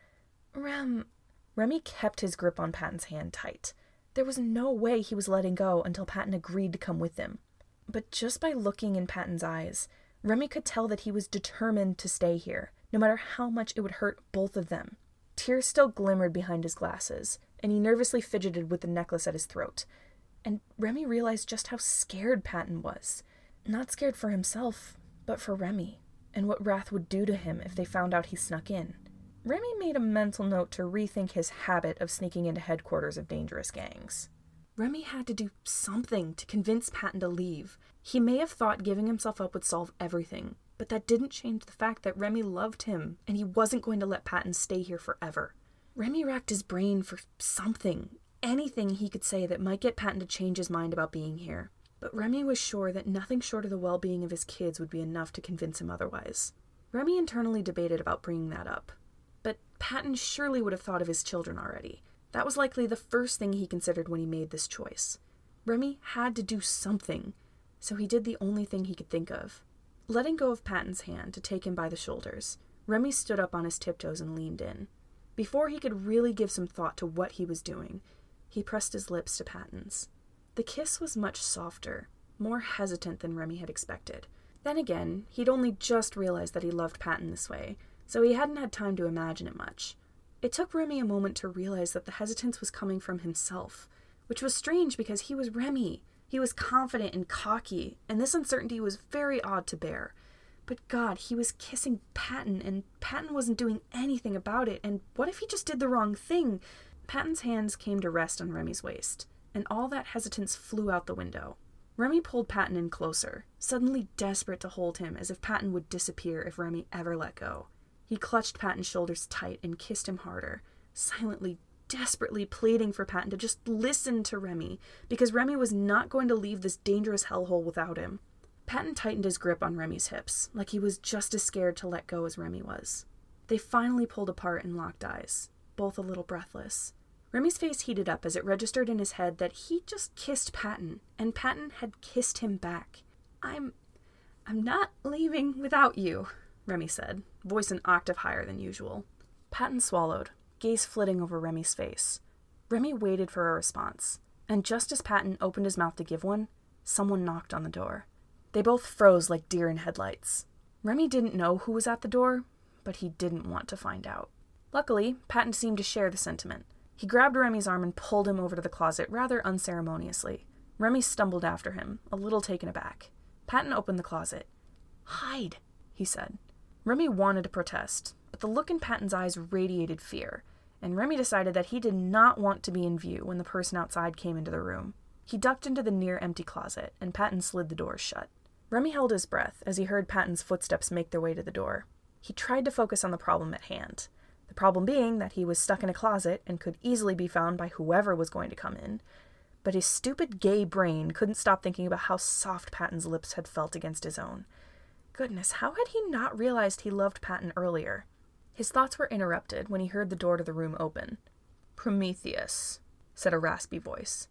Remy kept his grip on Patton's hand tight. There was no way he was letting go until Patton agreed to come with him. But just by looking in Patton's eyes, Remy could tell that he was determined to stay here, no matter how much it would hurt both of them. Tears still glimmered behind his glasses, and he nervously fidgeted with the necklace at his throat. And Remy realized just how scared Patton was. Not scared for himself, but for Remy, and what Wrath would do to him if they found out he snuck in. Remy made a mental note to rethink his habit of sneaking into headquarters of dangerous gangs. Remy had to do something to convince Patton to leave. He may have thought giving himself up would solve everything, but that didn't change the fact that Remy loved him, and he wasn't going to let Patton stay here forever. Remy racked his brain for something, anything he could say that might get Patton to change his mind about being here. But Remy was sure that nothing short of the well-being of his kids would be enough to convince him otherwise. Remy internally debated about bringing that up. But Patton surely would have thought of his children already. That was likely the first thing he considered when he made this choice. Remy had to do something, so he did the only thing he could think of. Letting go of Patton's hand to take him by the shoulders, Remy stood up on his tiptoes and leaned in. Before he could really give some thought to what he was doing, he pressed his lips to Patton's. The kiss was much softer, more hesitant than Remy had expected. Then again, he'd only just realized that he loved Patton this way, so he hadn't had time to imagine it much. It took Remy a moment to realize that the hesitance was coming from himself, which was strange because he was Remy. He was confident and cocky, and this uncertainty was very odd to bear. But God, he was kissing Patton, and Patton wasn't doing anything about it, and what if he just did the wrong thing? Patton's hands came to rest on Remy's waist, and all that hesitance flew out the window. Remy pulled Patton in closer, suddenly desperate to hold him as if Patton would disappear if Remy ever let go. He clutched Patton's shoulders tight and kissed him harder, silently, desperately pleading for Patton to just listen to Remy, because Remy was not going to leave this dangerous hellhole without him. Patton tightened his grip on Remy's hips, like he was just as scared to let go as Remy was. They finally pulled apart and locked eyes, both a little breathless. Remy's face heated up as it registered in his head that he just kissed Patton, and Patton had kissed him back. I'm not leaving without you, Remy said, voice an octave higher than usual. Patton swallowed, gaze flitting over Remy's face. Remy waited for a response, and just as Patton opened his mouth to give one, someone knocked on the door. They both froze like deer in headlights. Remy didn't know who was at the door, but he didn't want to find out. Luckily, Patton seemed to share the sentiment. He grabbed Remy's arm and pulled him over to the closet rather unceremoniously. Remy stumbled after him, a little taken aback. Patton opened the closet. "Hide," he said. Remy wanted to protest, but the look in Patton's eyes radiated fear, and Remy decided that he did not want to be in view when the person outside came into the room. He ducked into the near-empty closet, and Patton slid the doors shut. Remy held his breath as he heard Patton's footsteps make their way to the door. He tried to focus on the problem at hand. The problem being that he was stuck in a closet and could easily be found by whoever was going to come in. But his stupid gay brain couldn't stop thinking about how soft Patton's lips had felt against his own. Goodness, how had he not realized he loved Patton earlier? His thoughts were interrupted when he heard the door to the room open. "Prometheus," said a raspy voice,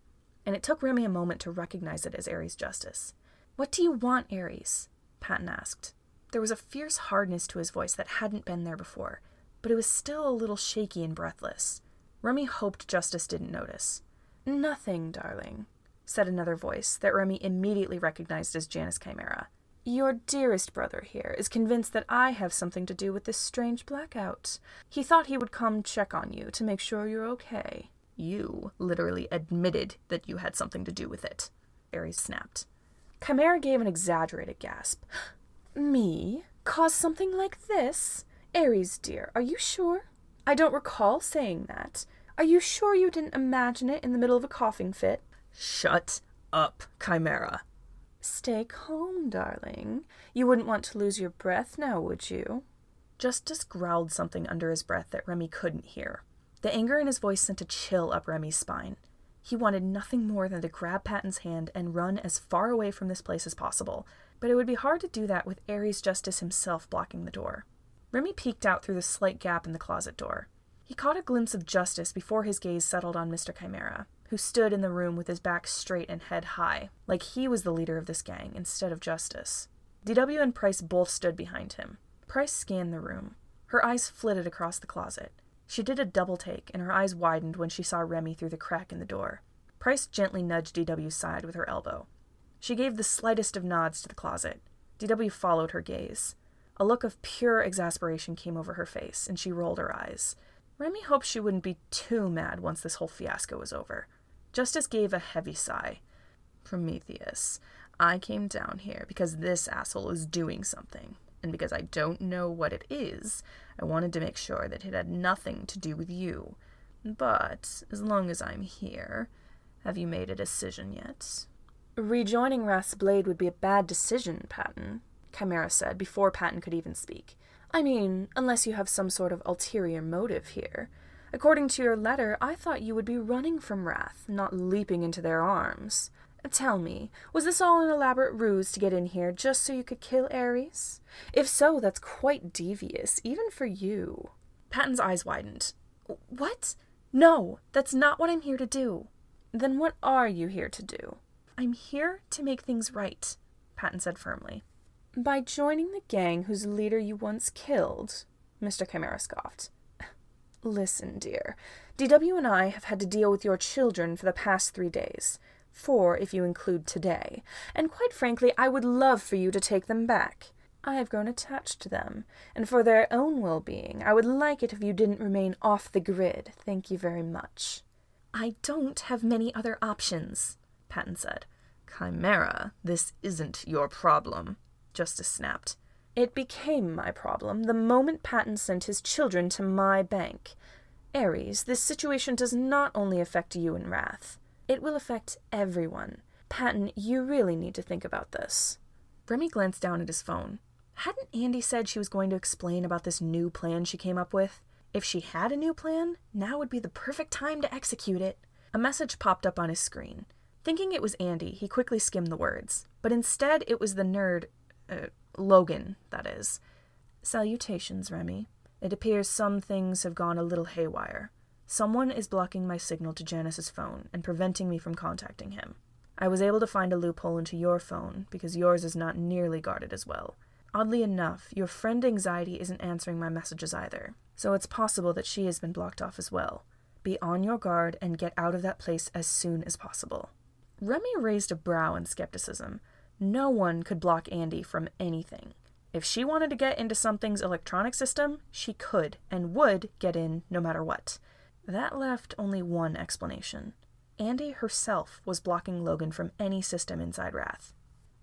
and it took Remy a moment to recognize it as Ares Justice. "What do you want, Ares?" Patton asked. There was a fierce hardness to his voice that hadn't been there before, but it was still a little shaky and breathless. Remy hoped Justice didn't notice. "Nothing, darling," said another voice that Remy immediately recognized as Janus Chimera. "Your dearest brother here is convinced that I have something to do with this strange blackout. He thought he would come check on you to make sure you're okay." "You literally admitted that you had something to do with it," Ares snapped. Chimera gave an exaggerated gasp. "Me? Cause something like this? Ares, dear, are you sure? I don't recall saying that. Are you sure you didn't imagine it in the middle of a coughing fit?" "Shut up, Chimera." "Stay calm, darling. You wouldn't want to lose your breath now, would you?" Justice growled something under his breath that Remy couldn't hear. The anger in his voice sent a chill up Remy's spine. He wanted nothing more than to grab Patton's hand and run as far away from this place as possible, but it would be hard to do that with Ares Justice himself blocking the door. Remy peeked out through the slight gap in the closet door. He caught a glimpse of Justice before his gaze settled on Mr. Chimera, who stood in the room with his back straight and head high, like he was the leader of this gang instead of Justice. DW and Price both stood behind him. Price scanned the room. Her eyes flitted across the closet. She did a double take, and her eyes widened when she saw Remy through the crack in the door. Price gently nudged DW's side with her elbow. She gave the slightest of nods to the closet. DW followed her gaze. A look of pure exasperation came over her face, and she rolled her eyes. Remy hoped she wouldn't be too mad once this whole fiasco was over. Justice gave a heavy sigh. "Prometheus, I came down here because this asshole is doing something, and because I don't know what it is, I wanted to make sure that it had nothing to do with you. But, as long as I'm here, have you made a decision yet?" "Rejoining Wrath's Blade would be a bad decision, Patton," Chimera said before Patton could even speak. "I mean, unless you have some sort of ulterior motive here. According to your letter, I thought you would be running from Wrath, not leaping into their arms. Tell me, was this all an elaborate ruse to get in here just so you could kill Ares? If so, that's quite devious, even for you. Patton's eyes widened. What? No, that's not what I'm here to do. Then what are you here to do? I'm here to make things right, Patton said firmly. By joining the gang whose leader you once killed, Mr. Chimera scoffed. Listen, dear, DW and I have had to deal with your children for the past 3 days. 4 if you include today, and quite frankly, I would love for you to take them back. I have grown attached to them, and for their own well-being, I would like it if you didn't remain off the grid. Thank you very much. I don't have many other options, Patton said. Chimera, this isn't your problem, Justice snapped. It became my problem the moment Patton sent his children to my bank. Ares, this situation does not only affect you and Wrath. It will affect everyone. Patton, you really need to think about this. Remy glanced down at his phone. Hadn't Andy said she was going to explain about this new plan she came up with? If she had a new plan, now would be the perfect time to execute it. A message popped up on his screen. Thinking it was Andy, he quickly skimmed the words. But instead, it was the nerd, Logan, that is. Salutations, Remy. It appears some things have gone a little haywire. Someone is blocking my signal to Janus's phone and preventing me from contacting him. I was able to find a loophole into your phone because yours is not nearly guarded as well. Oddly enough, your friend Anxiety isn't answering my messages either, so it's possible that she has been blocked off as well. Be on your guard and get out of that place as soon as possible. Remy raised a brow in skepticism. No one could block Andy from anything. If she wanted to get into something's electronic system, she could and would get in no matter what. That left only one explanation. Andy herself was blocking Logan from any system inside Wrath.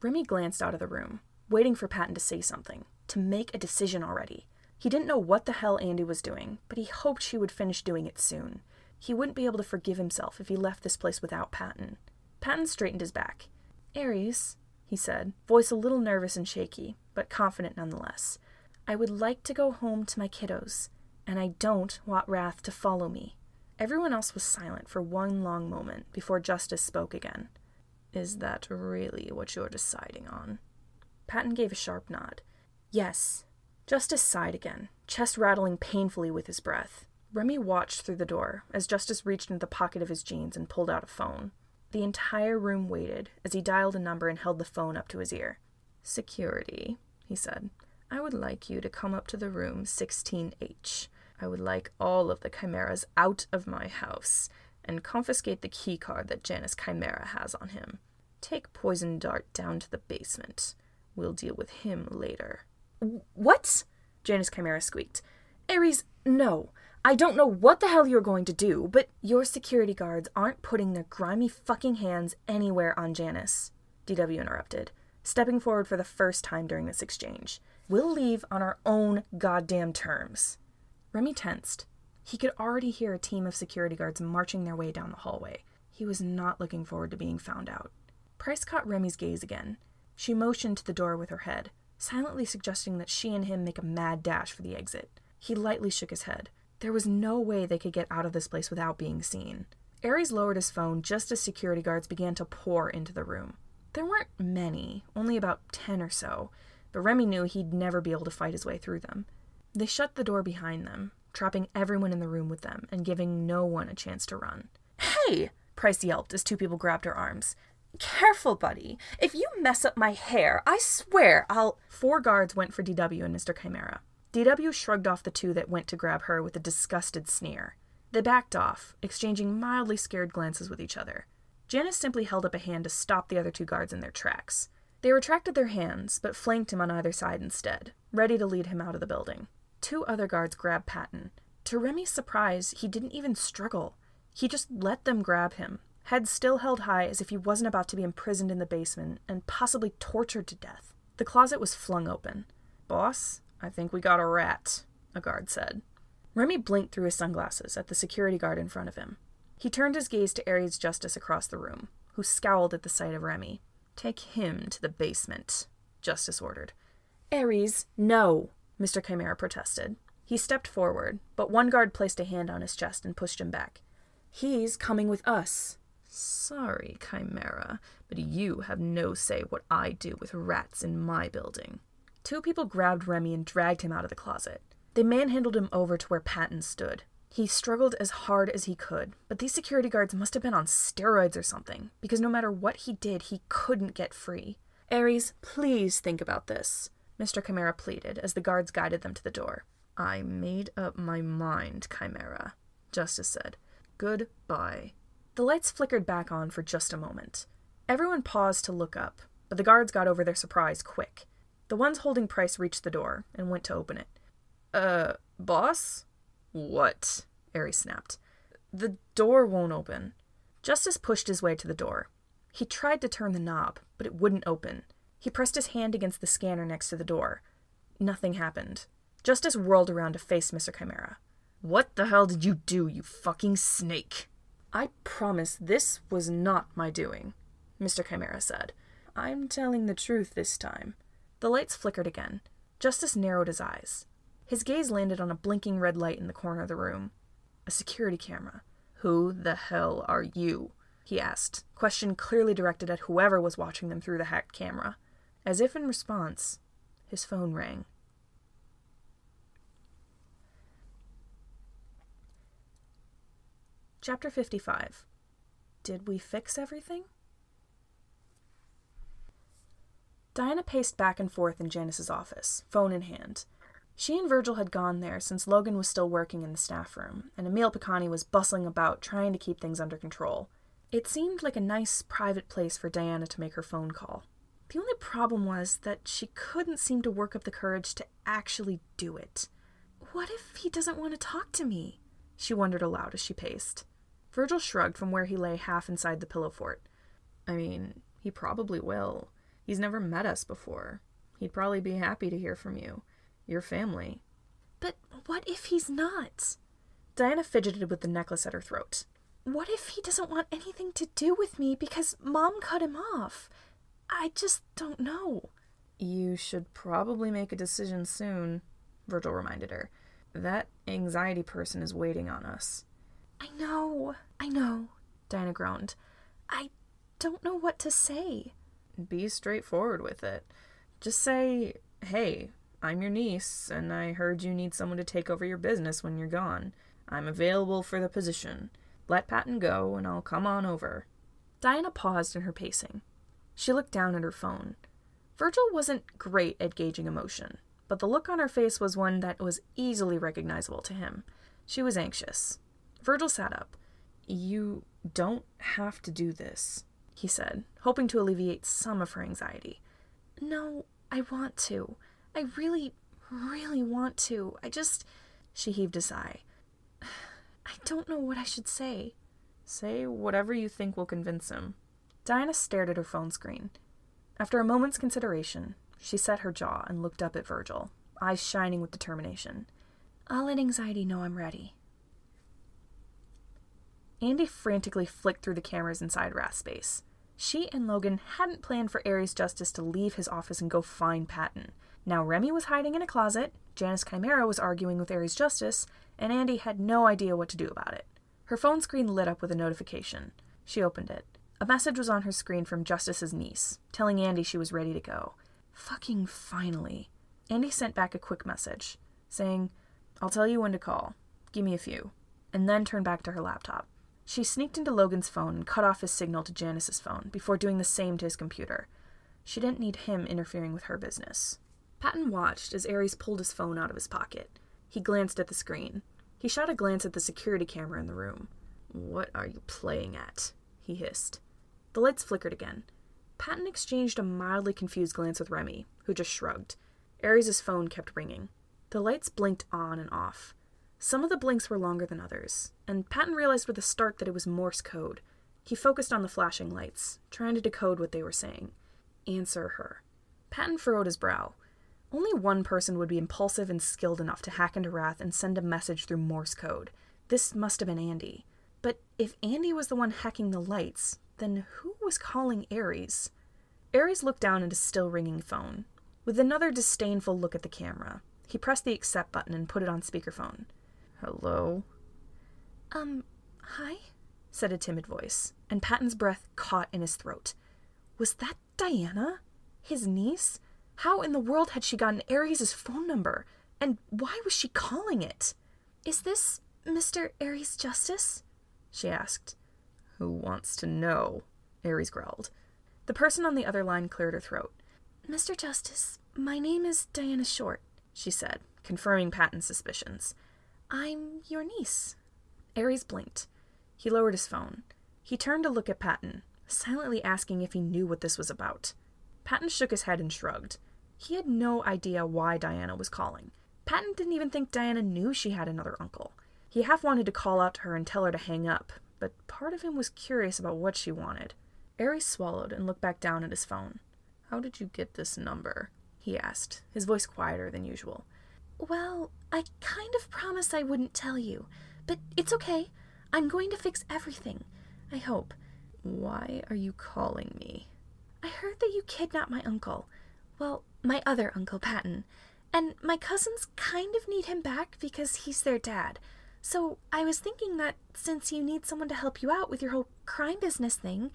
Remy glanced out of the room, waiting for Patton to say something, to make a decision already. He didn't know what the hell Andy was doing, but he hoped she would finish doing it soon. He wouldn't be able to forgive himself if he left this place without Patton. Patton straightened his back. Ares, he said, voice a little nervous and shaky, but confident nonetheless. I would like to go home to my kiddos. And I don't want Wrath to follow me. Everyone else was silent for one long moment before Justice spoke again. Is that really what you're deciding on? Patton gave a sharp nod. Yes. Justice sighed again, chest rattling painfully with his breath. Remy watched through the door as Justice reached into the pocket of his jeans and pulled out a phone. The entire room waited as he dialed a number and held the phone up to his ear. Security, he said. I would like you to come up to the room 16H. I would like all of the chimeras out of my house and confiscate the keycard that Janus Chimera has on him. Take Poison Dart down to the basement. We'll deal with him later. What? Janus Chimera squeaked. Ares, no. I don't know what the hell you're going to do, but your security guards aren't putting their grimy fucking hands anywhere on Janus, DW interrupted, stepping forward for the first time during this exchange. We'll leave on our own goddamn terms. Remy tensed. He could already hear a team of security guards marching their way down the hallway. He was not looking forward to being found out. Price caught Remy's gaze again. She motioned to the door with her head, silently suggesting that she and him make a mad dash for the exit. He lightly shook his head. There was no way they could get out of this place without being seen. Ares lowered his phone just as security guards began to pour into the room. There weren't many, only about 10 or so, but Remy knew he'd never be able to fight his way through them. They shut the door behind them, trapping everyone in the room with them and giving no one a chance to run. Hey! Price yelped as 2 people grabbed her arms. Careful, buddy. If you mess up my hair, I swear I'll... 4 guards went for DW and Mr. Chimera. DW shrugged off the 2 that went to grab her with a disgusted sneer. They backed off, exchanging mildly scared glances with each other. Janus simply held up a hand to stop the other 2 guards in their tracks. They retracted their hands, but flanked him on either side instead, ready to lead him out of the building. 2 other guards grabbed Patton. To Remy's surprise, he didn't even struggle. He just let them grab him, head still held high as if he wasn't about to be imprisoned in the basement and possibly tortured to death. The closet was flung open. Boss, I think we got a rat, a guard said. Remy blinked through his sunglasses at the security guard in front of him. He turned his gaze to Ares Justice across the room, who scowled at the sight of Remy. Take him to the basement, Justice ordered. Ares, no, Mr. Chimera protested. He stepped forward, but one guard placed a hand on his chest and pushed him back. He's coming with us, Sorry, Chimera, but you have no say what I do with rats in my building. Two people grabbed Remy and dragged him out of the closet. They manhandled him over to where Patton stood. He struggled as hard as he could, but these security guards must have been on steroids or something, because no matter what he did, he couldn't get free. Ares, please think about this, Mr. Chimera pleaded as the guards guided them to the door. I made up my mind, Chimera, Justice said. Goodbye. The lights flickered back on for just a moment. Everyone paused to look up, but the guards got over their surprise quick. The ones holding Price reached the door and went to open it. Boss? What? Ares snapped. The door won't open. Justice pushed his way to the door. He tried to turn the knob, but it wouldn't open. He pressed his hand against the scanner next to the door. Nothing happened. Justice whirled around to face Mr. Chimera. What the hell did you do, you fucking snake? I promise this was not my doing, Mr. Chimera said. I'm telling the truth this time. The lights flickered again. Justice narrowed his eyes. His gaze landed on a blinking red light in the corner of the room. A security camera. Who the hell are you? He asked, question clearly directed at whoever was watching them through the hacked camera. As if in response, his phone rang. Chapter 55. Did we fix everything? Diana paced back and forth in Janus's office, phone in hand. She and Virgil had gone there since Logan was still working in the staff room, and Emil Picani was bustling about trying to keep things under control. It seemed like a nice, private place for Diana to make her phone call. The only problem was that she couldn't seem to work up the courage to actually do it. What if he doesn't want to talk to me? She wondered aloud as she paced. Virgil shrugged from where he lay half inside the pillow fort. I mean, he probably will. He's never met us before. He'd probably be happy to hear from you. Your family. But what if he's not? Diana fidgeted with the necklace at her throat. What if he doesn't want anything to do with me because Mom cut him off? I just don't know. You should probably make a decision soon, Virgil reminded her. That anxiety person is waiting on us. I know, Diana groaned. I don't know what to say. Be straightforward with it. Just say, hey, I'm your niece, and I heard you need someone to take over your business when you're gone. I'm available for the position. Let Patton go, and I'll come on over. Diana paused in her pacing. She looked down at her phone. Virgil wasn't great at gauging emotion, but the look on her face was one that was easily recognizable to him. She was anxious. Virgil sat up. You don't have to do this, he said, hoping to alleviate some of her anxiety. No, I want to. I really, really want to. She heaved a sigh. I don't know what I should say. Say whatever you think will convince him. Diana stared at her phone screen. After a moment's consideration, she set her jaw and looked up at Virgil, eyes shining with determination. I'll let anxiety know I'm ready. Andy frantically flicked through the cameras inside Wrath Space. She and Logan hadn't planned for Ares Justice to leave his office and go find Patton. Now Remy was hiding in a closet, Janus Chimera was arguing with Ares Justice, and Andy had no idea what to do about it. Her phone screen lit up with a notification. She opened it. A message was on her screen from Justice's niece, telling Andy she was ready to go. Fucking finally. Andy sent back a quick message, saying, I'll tell you when to call. Give me a few. And then turned back to her laptop. She sneaked into Logan's phone and cut off his signal to Janus's phone before doing the same to his computer. She didn't need him interfering with her business. Patton watched as Ares pulled his phone out of his pocket. He glanced at the screen. He shot a glance at the security camera in the room. What are you playing at? He hissed. The lights flickered again. Patton exchanged a mildly confused glance with Remy, who just shrugged. Ares' phone kept ringing. The lights blinked on and off. Some of the blinks were longer than others, and Patton realized with a start that it was Morse code. He focused on the flashing lights, trying to decode what they were saying. Answer her. Patton furrowed his brow. Only one person would be impulsive and skilled enough to hack into Wrath and send a message through Morse code. This must have been Andy. But if Andy was the one hacking the lights, then who was calling Ares? Ares looked down at his still ringing phone. With another disdainful look at the camera, he pressed the accept button and put it on speakerphone. Hello? Hi? said a timid voice, and Patton's breath caught in his throat. Was that Diana? His niece? How in the world had she gotten Ares' phone number? And why was she calling it? Is this Mr. Ares Justice? She asked. Who wants to know? Ares growled. The person on the other line cleared her throat. Mr. Justice, my name is Diana Short, she said, confirming Patton's suspicions. I'm your niece. Ares blinked. He lowered his phone. He turned to look at Patton, silently asking if he knew what this was about. Patton shook his head and shrugged. He had no idea why Diana was calling. Patton didn't even think Diana knew she had another uncle. He half wanted to call out to her and tell her to hang up, but part of him was curious about what she wanted. Ares swallowed and looked back down at his phone. How did you get this number? He asked, his voice quieter than usual. Well, I kind of promised I wouldn't tell you, but it's okay. I'm going to fix everything. I hope. Why are you calling me? I heard that you kidnapped my uncle. Well, my other uncle, Patton. And my cousins kind of need him back because he's their dad. So I was thinking that since you need someone to help you out with your whole crime business thing,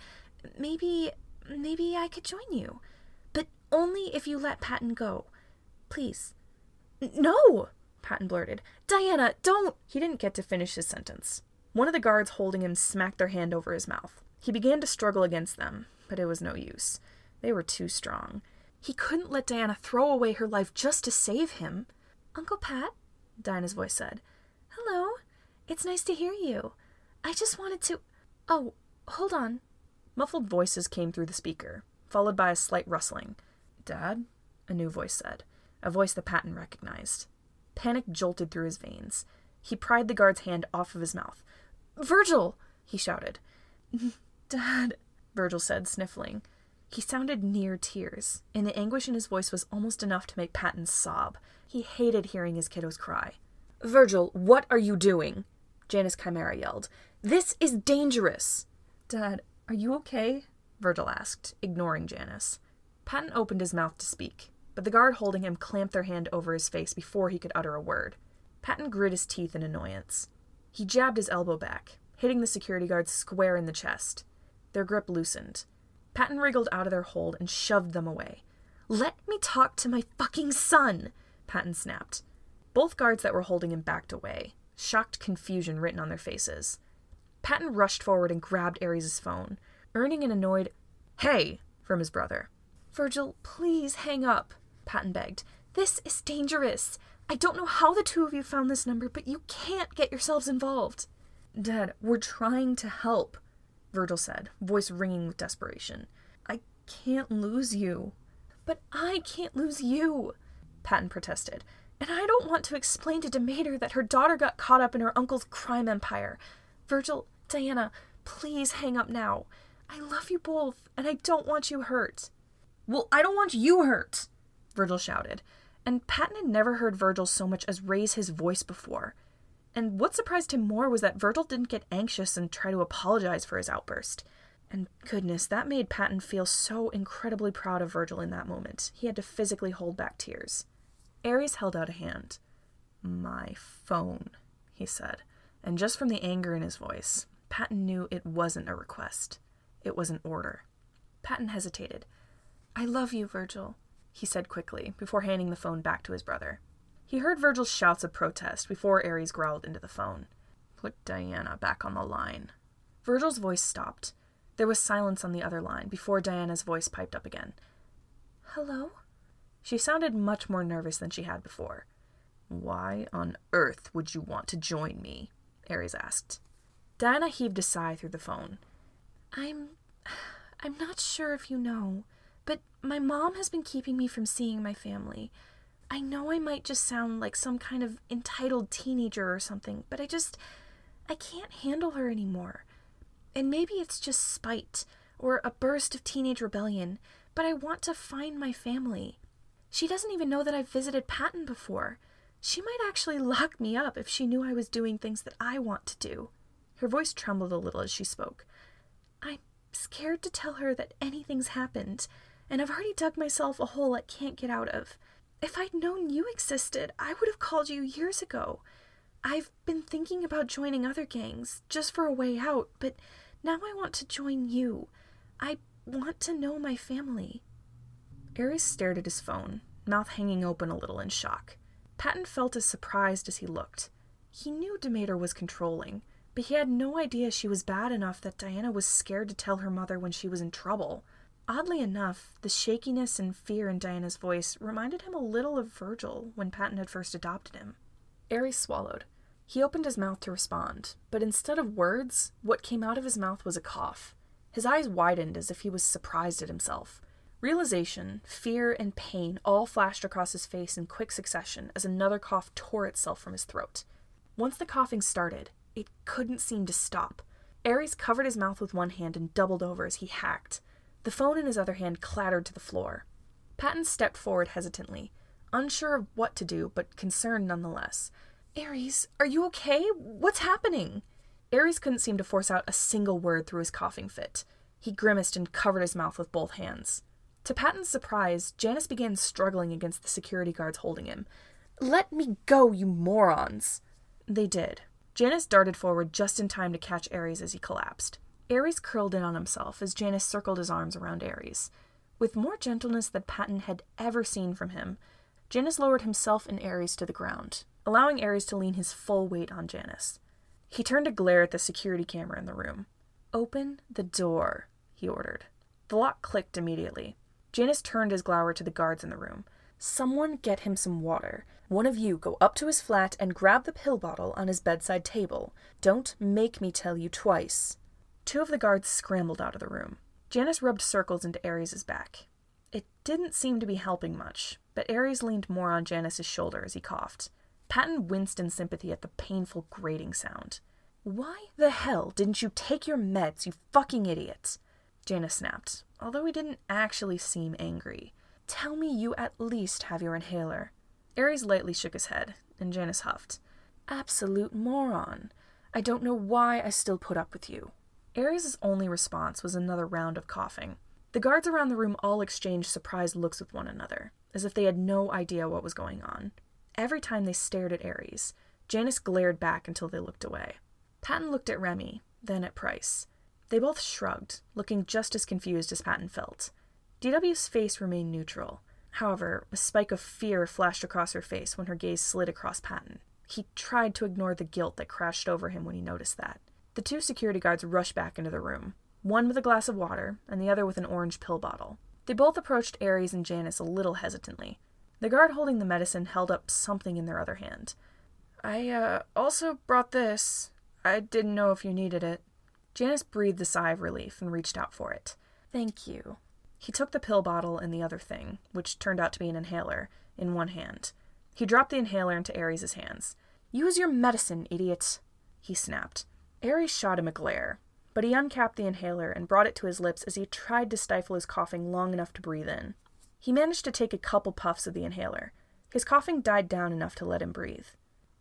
maybe I could join you. But only if you let Patton go. Please. No! Patton blurted. Diana, don't! He didn't get to finish his sentence. One of the guards holding him smacked their hand over his mouth. He began to struggle against them, but it was no use. They were too strong. He couldn't let Diana throw away her life just to save him. Uncle Pat? Diana's voice said. Hello. It's nice to hear you. I just wanted to... Oh, hold on. Muffled voices came through the speaker, followed by a slight rustling. Dad? A new voice said. A voice that Patton recognized. Panic jolted through his veins. He pried the guard's hand off of his mouth. Virgil! He shouted. Dad, Virgil said, sniffling. He sounded near tears, and the anguish in his voice was almost enough to make Patton sob. He hated hearing his kiddos cry. Virgil, what are you doing? Janus Chimera yelled. This is dangerous! Dad, are you okay? Virgil asked, ignoring Janus. Patton opened his mouth to speak, but the guard holding him clamped their hand over his face before he could utter a word. Patton grit his teeth in annoyance. He jabbed his elbow back, hitting the security guard square in the chest. Their grip loosened. Patton wriggled out of their hold and shoved them away. Let me talk to my fucking son! Patton snapped. Both guards that were holding him backed away, shocked confusion written on their faces. Patton rushed forward and grabbed Ares' phone, earning an annoyed, "Hey!" from his brother. Virgil, please hang up, Patton begged. This is dangerous. I don't know how the two of you found this number, but you can't get yourselves involved. Dad, we're trying to help, Virgil said, voice ringing with desperation. I can't lose you. But I can't lose you, Patton protested. And I don't want to explain to Demeter that her daughter got caught up in her uncle's crime empire. Virgil, Diana, please hang up now. I love you both, and I don't want you hurt. Well, I don't want you hurt, Virgil shouted. And Patton had never heard Virgil so much as raise his voice before. And what surprised him more was that Virgil didn't get anxious and try to apologize for his outburst. And goodness, that made Patton feel so incredibly proud of Virgil in that moment. He had to physically hold back tears. Ares held out a hand. My phone, he said. And just from the anger in his voice, Patton knew it wasn't a request. It was an order. Patton hesitated. I love you, Virgil, he said quickly, before handing the phone back to his brother. He heard Virgil's shouts of protest before Ares growled into the phone. Put Diana back on the line. Virgil's voice stopped. There was silence on the other line before Diana's voice piped up again. Hello? She sounded much more nervous than she had before. Why on earth would you want to join me? Ares asked. Diana heaved a sigh through the phone. I'm not sure if you know, but my mom has been keeping me from seeing my family. I know I might just sound like some kind of entitled teenager or something, but I can't handle her anymore. And maybe it's just spite, or a burst of teenage rebellion, but I want to find my family. She doesn't even know that I've visited Patton before. She might actually lock me up if she knew I was doing things that I want to do. Her voice trembled a little as she spoke. I'm scared to tell her that anything's happened, and I've already dug myself a hole I can't get out of. If I'd known you existed, I would have called you years ago. I've been thinking about joining other gangs, just for a way out, but now I want to join you. I want to know my family. Aries stared at his phone, mouth hanging open a little in shock. Patton felt as surprised as he looked. He knew Demeter was controlling, but he had no idea she was bad enough that Diana was scared to tell her mother when she was in trouble. Oddly enough, the shakiness and fear in Diana's voice reminded him a little of Virgil when Patton had first adopted him. Aries swallowed. He opened his mouth to respond, but instead of words, what came out of his mouth was a cough. His eyes widened as if he was surprised at himself. Realization, fear, and pain all flashed across his face in quick succession as another cough tore itself from his throat. Once the coughing started, it couldn't seem to stop. Aries covered his mouth with one hand and doubled over as he hacked. The phone in his other hand clattered to the floor. Patton stepped forward hesitantly, unsure of what to do, but concerned nonetheless. Aries, are you okay? What's happening? Aries couldn't seem to force out a single word through his coughing fit. He grimaced and covered his mouth with both hands. To Patton's surprise, Janus began struggling against the security guards holding him. Let me go, you morons! They did. Janus darted forward just in time to catch Aries as he collapsed. Aries curled in on himself as Janus circled his arms around Aries. With more gentleness than Patton had ever seen from him, Janus lowered himself and Aries to the ground, allowing Aries to lean his full weight on Janus. He turned to glare at the security camera in the room. Open the door, he ordered. The lock clicked immediately. Janus turned his glower to the guards in the room. Someone get him some water. One of you go up to his flat and grab the pill bottle on his bedside table. Don't make me tell you twice. 2 of the guards scrambled out of the room. Janus rubbed circles into Aries' back. It didn't seem to be helping much, but Aries leaned more on Janus' shoulder as he coughed. Patton winced in sympathy at the painful grating sound. Why the hell didn't you take your meds, you fucking idiot? Janus snapped, although he didn't actually seem angry. Tell me you at least have your inhaler. Aries lightly shook his head, and Janus huffed. Absolute moron. I don't know why I still put up with you. Aries' only response was another round of coughing. The guards around the room all exchanged surprised looks with one another, as if they had no idea what was going on. Every time they stared at Aries, Janus glared back until they looked away. Patton looked at Remy, then at Price. They both shrugged, looking just as confused as Patton felt. DW's face remained neutral. However, a spike of fear flashed across her face when her gaze slid across Patton. He tried to ignore the guilt that crashed over him when he noticed that. The 2 security guards rushed back into the room, one with a glass of water and the other with an orange pill bottle. They both approached Aries and Janus a little hesitantly. The guard holding the medicine held up something in their other hand. I also brought this. I didn't know if you needed it. Janus breathed a sigh of relief and reached out for it. Thank you. He took the pill bottle and the other thing, which turned out to be an inhaler, in one hand. He dropped the inhaler into Aries' hands. Use your medicine, idiot, he snapped. Aries shot him a glare, but he uncapped the inhaler and brought it to his lips as he tried to stifle his coughing long enough to breathe in. He managed to take a couple puffs of the inhaler. His coughing died down enough to let him breathe.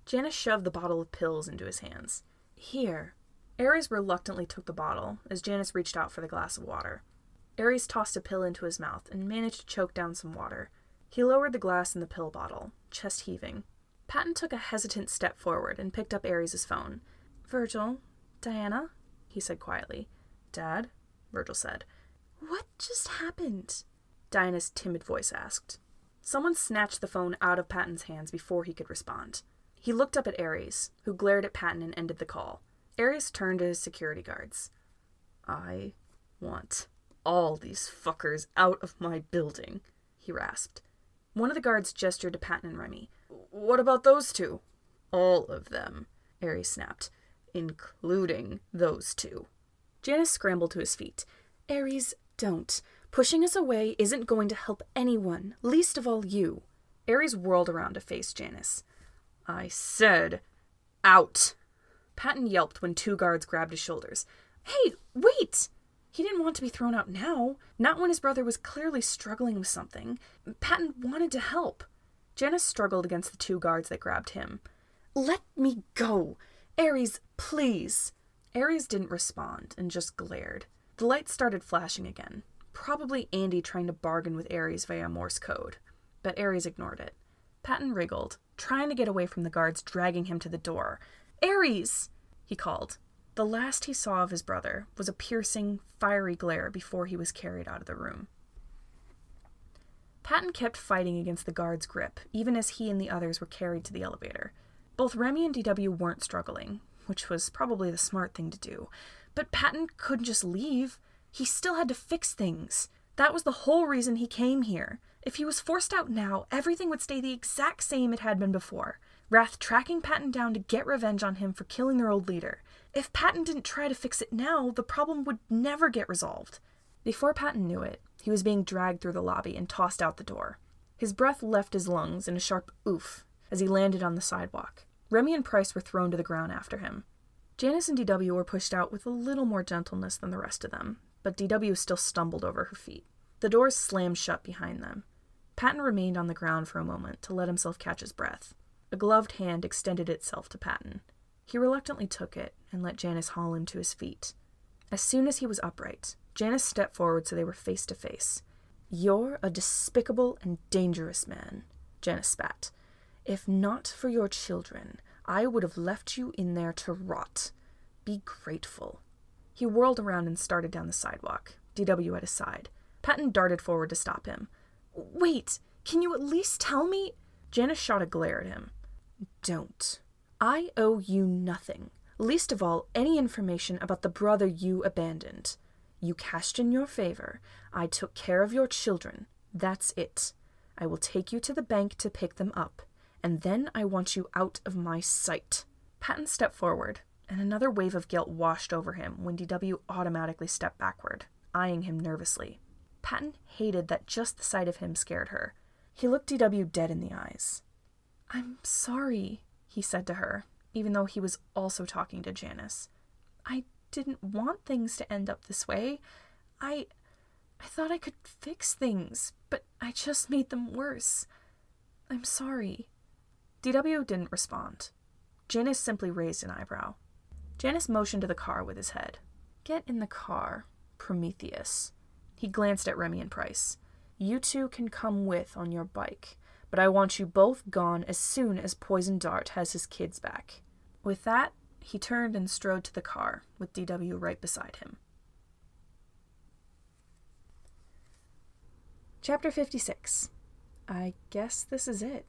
Janus shoved the bottle of pills into his hands. Here. Aries reluctantly took the bottle as Janus reached out for the glass of water. Aries tossed a pill into his mouth and managed to choke down some water. He lowered the glass in the pill bottle, chest heaving. Patton took a hesitant step forward and picked up Aries' phone. Virgil, Diana, he said quietly. Dad, Virgil said. What just happened? Diana's timid voice asked. Someone snatched the phone out of Patton's hands before he could respond. He looked up at Aries, who glared at Patton and ended the call. Aries turned to his security guards. I want all these fuckers out of my building, he rasped. One of the guards gestured to Patton and Remy. What about those 2? All of them, Aries snapped, including those 2. Janus scrambled to his feet. Aries, don't. Pushing us away isn't going to help anyone, least of all you. Aries whirled around to face Janus. I said, out. Patton yelped when 2 guards grabbed his shoulders. Hey, wait! He didn't want to be thrown out now, not when his brother was clearly struggling with something. Patton wanted to help. Janus struggled against the 2 guards that grabbed him. Let me go! Aries, please! Aries didn't respond and just glared. The lights started flashing again. Probably Andy trying to bargain with Aries via Morse code. But Aries ignored it. Patton wriggled, trying to get away from the guards dragging him to the door. "Ares!" he called. The last he saw of his brother was a piercing, fiery glare before he was carried out of the room. Patton kept fighting against the guard's grip, even as he and the others were carried to the elevator. Both Remy and DW weren't struggling, which was probably the smart thing to do, but Patton couldn't just leave. He still had to fix things. That was the whole reason he came here. If he was forced out now, everything would stay the exact same it had been before. Wrath tracking Patton down to get revenge on him for killing their old leader. If Patton didn't try to fix it now, the problem would never get resolved. Before Patton knew it, he was being dragged through the lobby and tossed out the door. His breath left his lungs in a sharp oof as he landed on the sidewalk. Remy and Price were thrown to the ground after him. Janus and DW were pushed out with a little more gentleness than the rest of them, but DW still stumbled over her feet. The doors slammed shut behind them. Patton remained on the ground for a moment to let himself catch his breath. A gloved hand extended itself to Patton. He reluctantly took it and let Janus haul him to his feet. As soon as he was upright, Janus stepped forward so they were face to face. "You're a despicable and dangerous man," Janus spat. "If not for your children, I would have left you in there to rot. Be grateful." He whirled around and started down the sidewalk, DW at his side. Patton darted forward to stop him. "Wait, can you at least tell me?" Janus shot a glare at him. "Don't. I owe you nothing, least of all any information about the brother you abandoned. You cashed in your favor. I took care of your children. That's it. I will take you to the bank to pick them up, and then I want you out of my sight." Patton stepped forward, and another wave of guilt washed over him when DW automatically stepped backward, eyeing him nervously. Patton hated that just the sight of him scared her. He looked DW dead in the eyes. "I'm sorry," he said to her, even though he was also talking to Janus. "I didn't want things to end up this way. I thought I could fix things, but I just made them worse. I'm sorry." DW didn't respond. Janus simply raised an eyebrow. Janus motioned to the car with his head. "Get in the car, Prometheus." He glanced at Remy and Price. "You two can come with on your bike, but I want you both gone as soon as Poison Dart has his kids back." With that, he turned and strode to the car, with DW right beside him. Chapter 56. I guess this is it.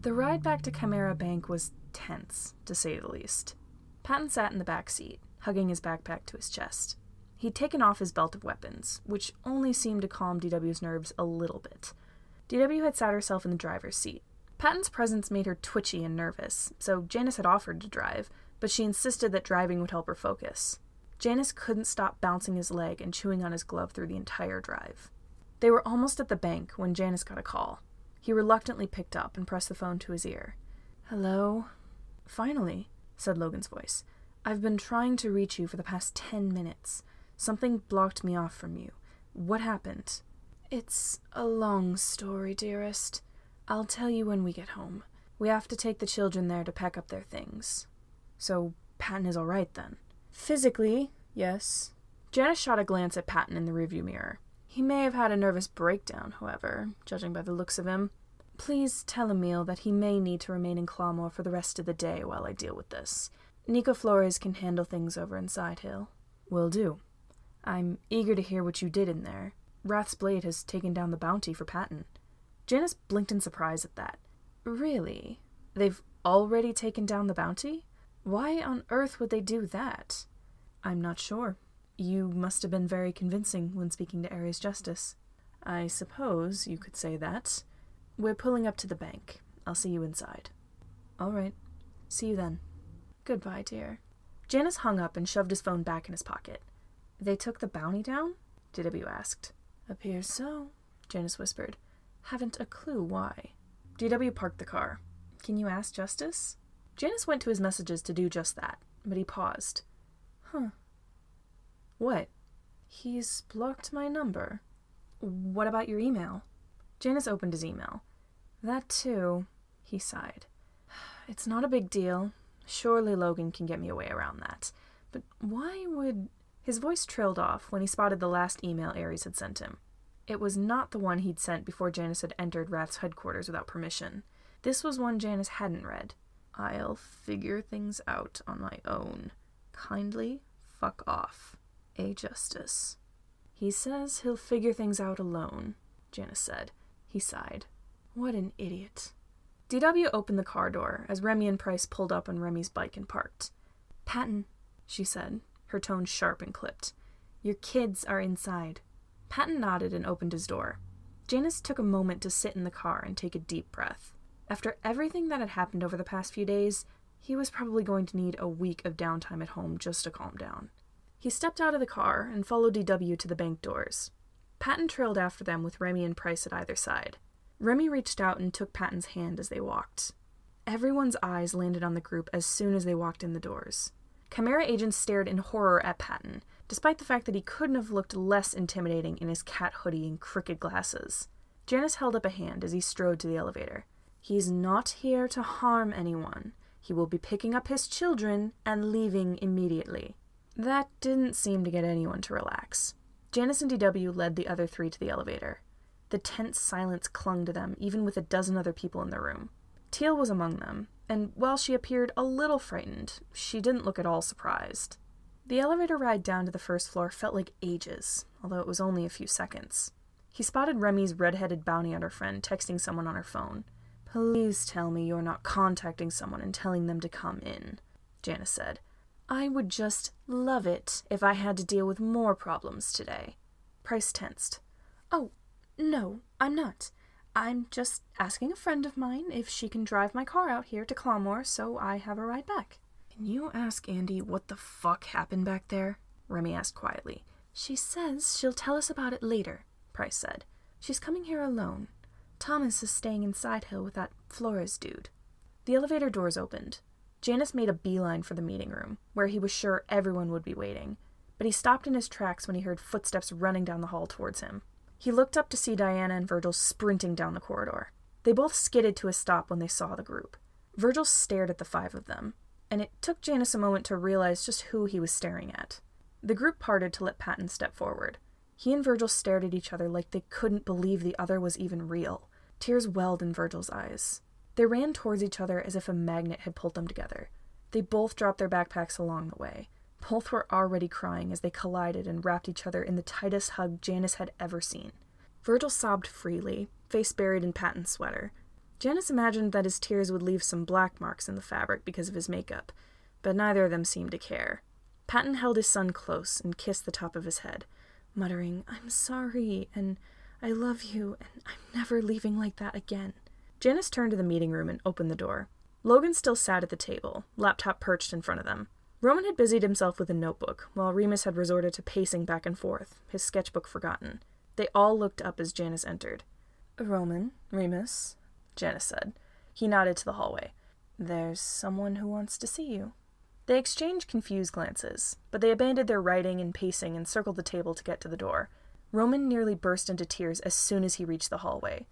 The ride back to Chimera Bank was tense, to say the least. Patton sat in the back seat, hugging his backpack to his chest. He'd taken off his belt of weapons, which only seemed to calm DW's nerves a little bit. DW had sat herself in the driver's seat. Patton's presence made her twitchy and nervous, so Janus had offered to drive, but she insisted that driving would help her focus. Janus couldn't stop bouncing his leg and chewing on his glove through the entire drive. They were almost at the bank when Janus got a call. He reluctantly picked up and pressed the phone to his ear. "Hello?" "Finally," said Logan's voice. "I've been trying to reach you for the past 10 minutes. Something blocked me off from you. What happened?" "It's a long story, dearest. I'll tell you when we get home. We have to take the children there to pack up their things." "So Patton is all right, then?" "Physically, yes." Janus shot a glance at Patton in the rearview mirror. "He may have had a nervous breakdown, however, judging by the looks of him. Please tell Emil that he may need to remain in Clawmore for the rest of the day while I deal with this. Nico Flores can handle things over in Sidehill." "Will do. I'm eager to hear what you did in there. Wrath's Blade has taken down the bounty for Patton." Janus blinked in surprise at that. "Really? They've already taken down the bounty? Why on earth would they do that?" "I'm not sure. You must have been very convincing when speaking to Ares Justice." "I suppose you could say that. We're pulling up to the bank. I'll see you inside." "All right. See you then." "Goodbye, dear." Janus hung up and shoved his phone back in his pocket. "They took the bounty down?" DW asked. "Appears so," Janus whispered. "Haven't a clue why." DW parked the car. "Can you ask Justice?" Janus went to his messages to do just that, but he paused. "Huh. What?" "He's blocked my number." "What about your email?" Janus opened his email. "That too," he sighed. "It's not a big deal. Surely Logan can get me a way around that. But why would..." His voice trailed off when he spotted the last email Ares had sent him. It was not the one he'd sent before Janus had entered Wrath's headquarters without permission. This was one Janus hadn't read. I'll figure things out on my own. Kindly fuck off. A Justice. He says he'll figure things out alone, Janus said. He sighed. What an idiot. DW opened the car door as Remy and Price pulled up on Remy's bike and parked. Patton, she said, her tone sharp and clipped. Your kids are inside. Patton nodded and opened his door. Janus took a moment to sit in the car and take a deep breath. After everything that had happened over the past few days, he was probably going to need a week of downtime at home just to calm down. He stepped out of the car and followed DW to the bank doors. Patton trailed after them with Remy and Price at either side. Remy reached out and took Patton's hand as they walked. Everyone's eyes landed on the group as soon as they walked in the doors. Chimera agents stared in horror at Patton, despite the fact that he couldn't have looked less intimidating in his cat hoodie and crooked glasses. Janus held up a hand as he strode to the elevator. He's not here to harm anyone. He will be picking up his children and leaving immediately. That didn't seem to get anyone to relax. Janus and DW led the other three to the elevator. The tense silence clung to them, even with a dozen other people in the room. Teal was among them, and while she appeared a little frightened, she didn't look at all surprised. The elevator ride down to the first floor felt like ages, although it was only a few seconds. He spotted Remy's red-headed bounty hunter friend texting someone on her phone. Please tell me you're not contacting someone and telling them to come in, Janus said. I would just love it if I had to deal with more problems today. Price tensed. Oh, no, I'm not. I'm just asking a friend of mine if she can drive my car out here to Clawmore so I have a ride back. Can you ask Andy what the fuck happened back there? Remy asked quietly. She says she'll tell us about it later, Price said. She's coming here alone. Thomas is staying in Side Hill with that Flores dude. The elevator doors opened. Janus made a beeline for the meeting room, where he was sure everyone would be waiting, but he stopped in his tracks when he heard footsteps running down the hall towards him. He looked up to see Diana and Virgil sprinting down the corridor. They both skidded to a stop when they saw the group. Virgil stared at the five of them, and it took Janus a moment to realize just who he was staring at. The group parted to let Patton step forward. He and Virgil stared at each other like they couldn't believe the other was even real. Tears welled in Virgil's eyes. They ran towards each other as if a magnet had pulled them together. They both dropped their backpacks along the way. Both were already crying as they collided and wrapped each other in the tightest hug Janus had ever seen. Virgil sobbed freely, face buried in Patton's sweater. Janus imagined that his tears would leave some black marks in the fabric because of his makeup, but neither of them seemed to care. Patton held his son close and kissed the top of his head, muttering, I'm sorry, and I love you, and I'm never leaving like that again. Janus turned to the meeting room and opened the door. Logan still sat at the table, laptop perched in front of them. Roman had busied himself with a notebook, while Remus had resorted to pacing back and forth, his sketchbook forgotten. They all looked up as Janus entered. Roman, Remus, Janus said. He nodded to the hallway. There's someone who wants to see you. They exchanged confused glances, but they abandoned their writing and pacing and circled the table to get to the door. Roman nearly burst into tears as soon as he reached the hallway.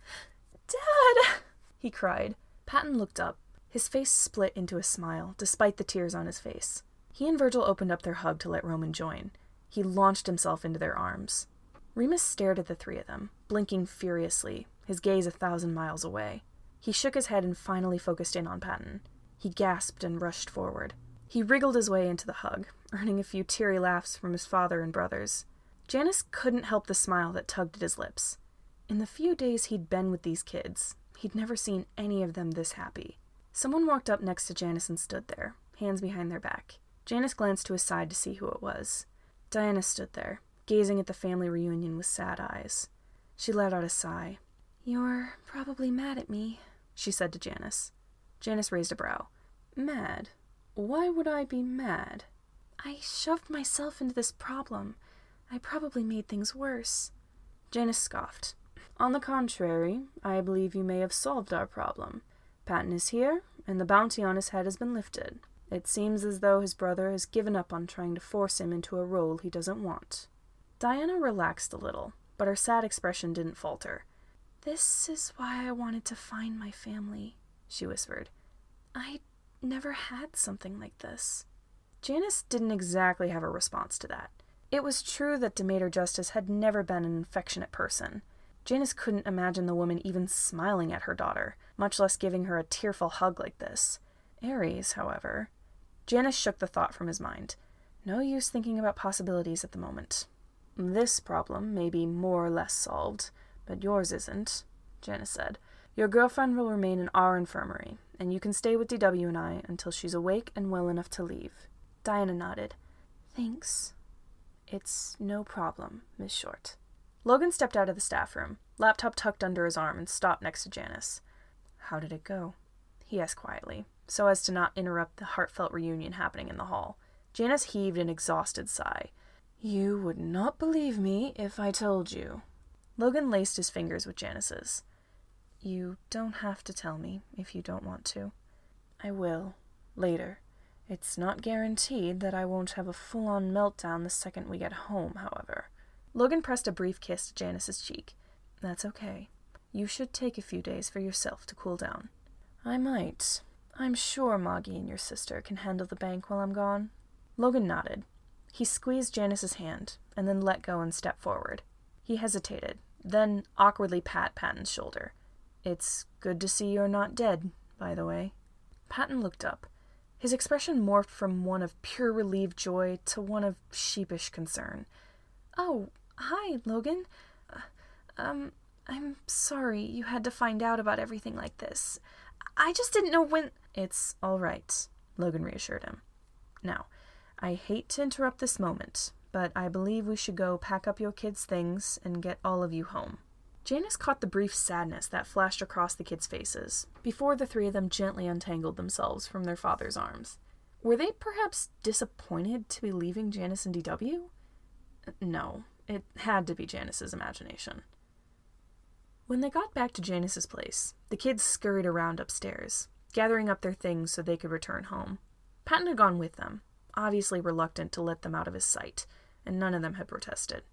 Dad! He cried. Patton looked up. His face split into a smile, despite the tears on his face. He and Virgil opened up their hug to let Roman join. He launched himself into their arms. Remus stared at the three of them, blinking furiously, his gaze 1,000 miles away. He shook his head and finally focused in on Patton. He gasped and rushed forward. He wriggled his way into the hug, earning a few teary laughs from his father and brothers. Janus couldn't help the smile that tugged at his lips. In the few days he'd been with these kids, he'd never seen any of them this happy. Someone walked up next to Janus and stood there, hands behind their back. Janus glanced to his side to see who it was. Diana stood there, gazing at the family reunion with sad eyes. She let out a sigh. You're probably mad at me, she said to Janus. Janus raised a brow. Mad? Why would I be mad? I shoved myself into this problem. I probably made things worse. Janus scoffed. On the contrary, I believe you may have solved our problem. Patton is here, and the bounty on his head has been lifted. It seems as though his brother has given up on trying to force him into a role he doesn't want. Diana relaxed a little, but her sad expression didn't falter. This is why I wanted to find my family, she whispered. I never had something like this. Janus didn't exactly have a response to that. It was true that Demeter Justice had never been an affectionate person. Janus couldn't imagine the woman even smiling at her daughter, much less giving her a tearful hug like this. Ares, however... Janus shook the thought from his mind. No use thinking about possibilities at the moment. This problem may be more or less solved, but yours isn't, Janus said. Your girlfriend will remain in our infirmary, and you can stay with DW and I until she's awake and well enough to leave. Diana nodded. Thanks. It's no problem, Miss Short. Logan stepped out of the staff room, laptop tucked under his arm, and stopped next to Janus. How did it go? He asked quietly, so as to not interrupt the heartfelt reunion happening in the hall. Janus heaved an exhausted sigh. You would not believe me if I told you. Logan laced his fingers with Janus's. You don't have to tell me if you don't want to. I will. Later. It's not guaranteed that I won't have a full-on meltdown the second we get home, however. Logan pressed a brief kiss to Janus's cheek. That's okay. You should take a few days for yourself to cool down. I might. I'm sure Moggy and your sister can handle the bank while I'm gone. Logan nodded. He squeezed Janus's hand, and then let go and stepped forward. He hesitated, then awkwardly pat Patton's shoulder. It's good to see you're not dead, by the way. Patton looked up. His expression morphed from one of pure relieved joy to one of sheepish concern. Oh, hi, Logan. I'm sorry you had to find out about everything like this. I just didn't know when... It's all right, Logan reassured him. Now, I hate to interrupt this moment, but I believe we should go pack up your kids' things and get all of you home. Janus caught the brief sadness that flashed across the kids' faces before the three of them gently untangled themselves from their father's arms. Were they perhaps disappointed to be leaving Janus and DW? No, it had to be Janus's imagination. When they got back to Janus's place, the kids scurried around upstairs, gathering up their things so they could return home. Patton had gone with them, obviously reluctant to let them out of his sight, and none of them had protested.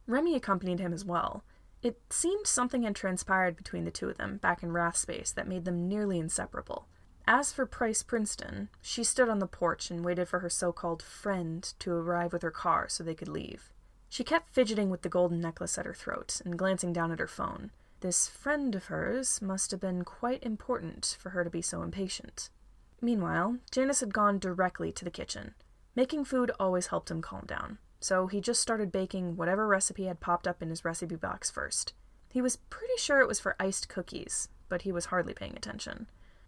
Remy accompanied him as well. It seemed something had transpired between the two of them back in Rathspace that made them nearly inseparable. As for Price Princeton, she stood on the porch and waited for her so-called friend to arrive with her car so they could leave. She kept fidgeting with the golden necklace at her throat and glancing down at her phone. This friend of hers must have been quite important for her to be so impatient. Meanwhile, Janus had gone directly to the kitchen. Making food always helped him calm down, so he just started baking whatever recipe had popped up in his recipe box first. He was pretty sure it was for iced cookies, but he was hardly paying attention.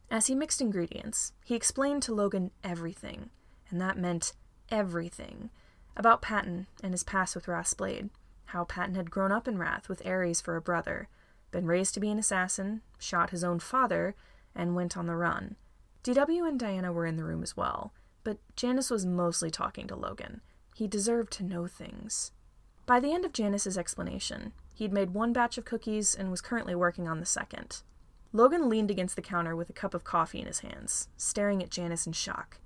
As he mixed ingredients, he explained to Logan everything, and that meant everything, about Patton and his past with Rathsblade, how Patton had grown up in Wrath with Ares for a brother, been raised to be an assassin, shot his own father, and went on the run. DW and Diana were in the room as well, but Janus was mostly talking to Logan. He deserved to know things. By the end of Janus's explanation, he'd made one batch of cookies and was currently working on the second. Logan leaned against the counter with a cup of coffee in his hands, staring at Janus in shock.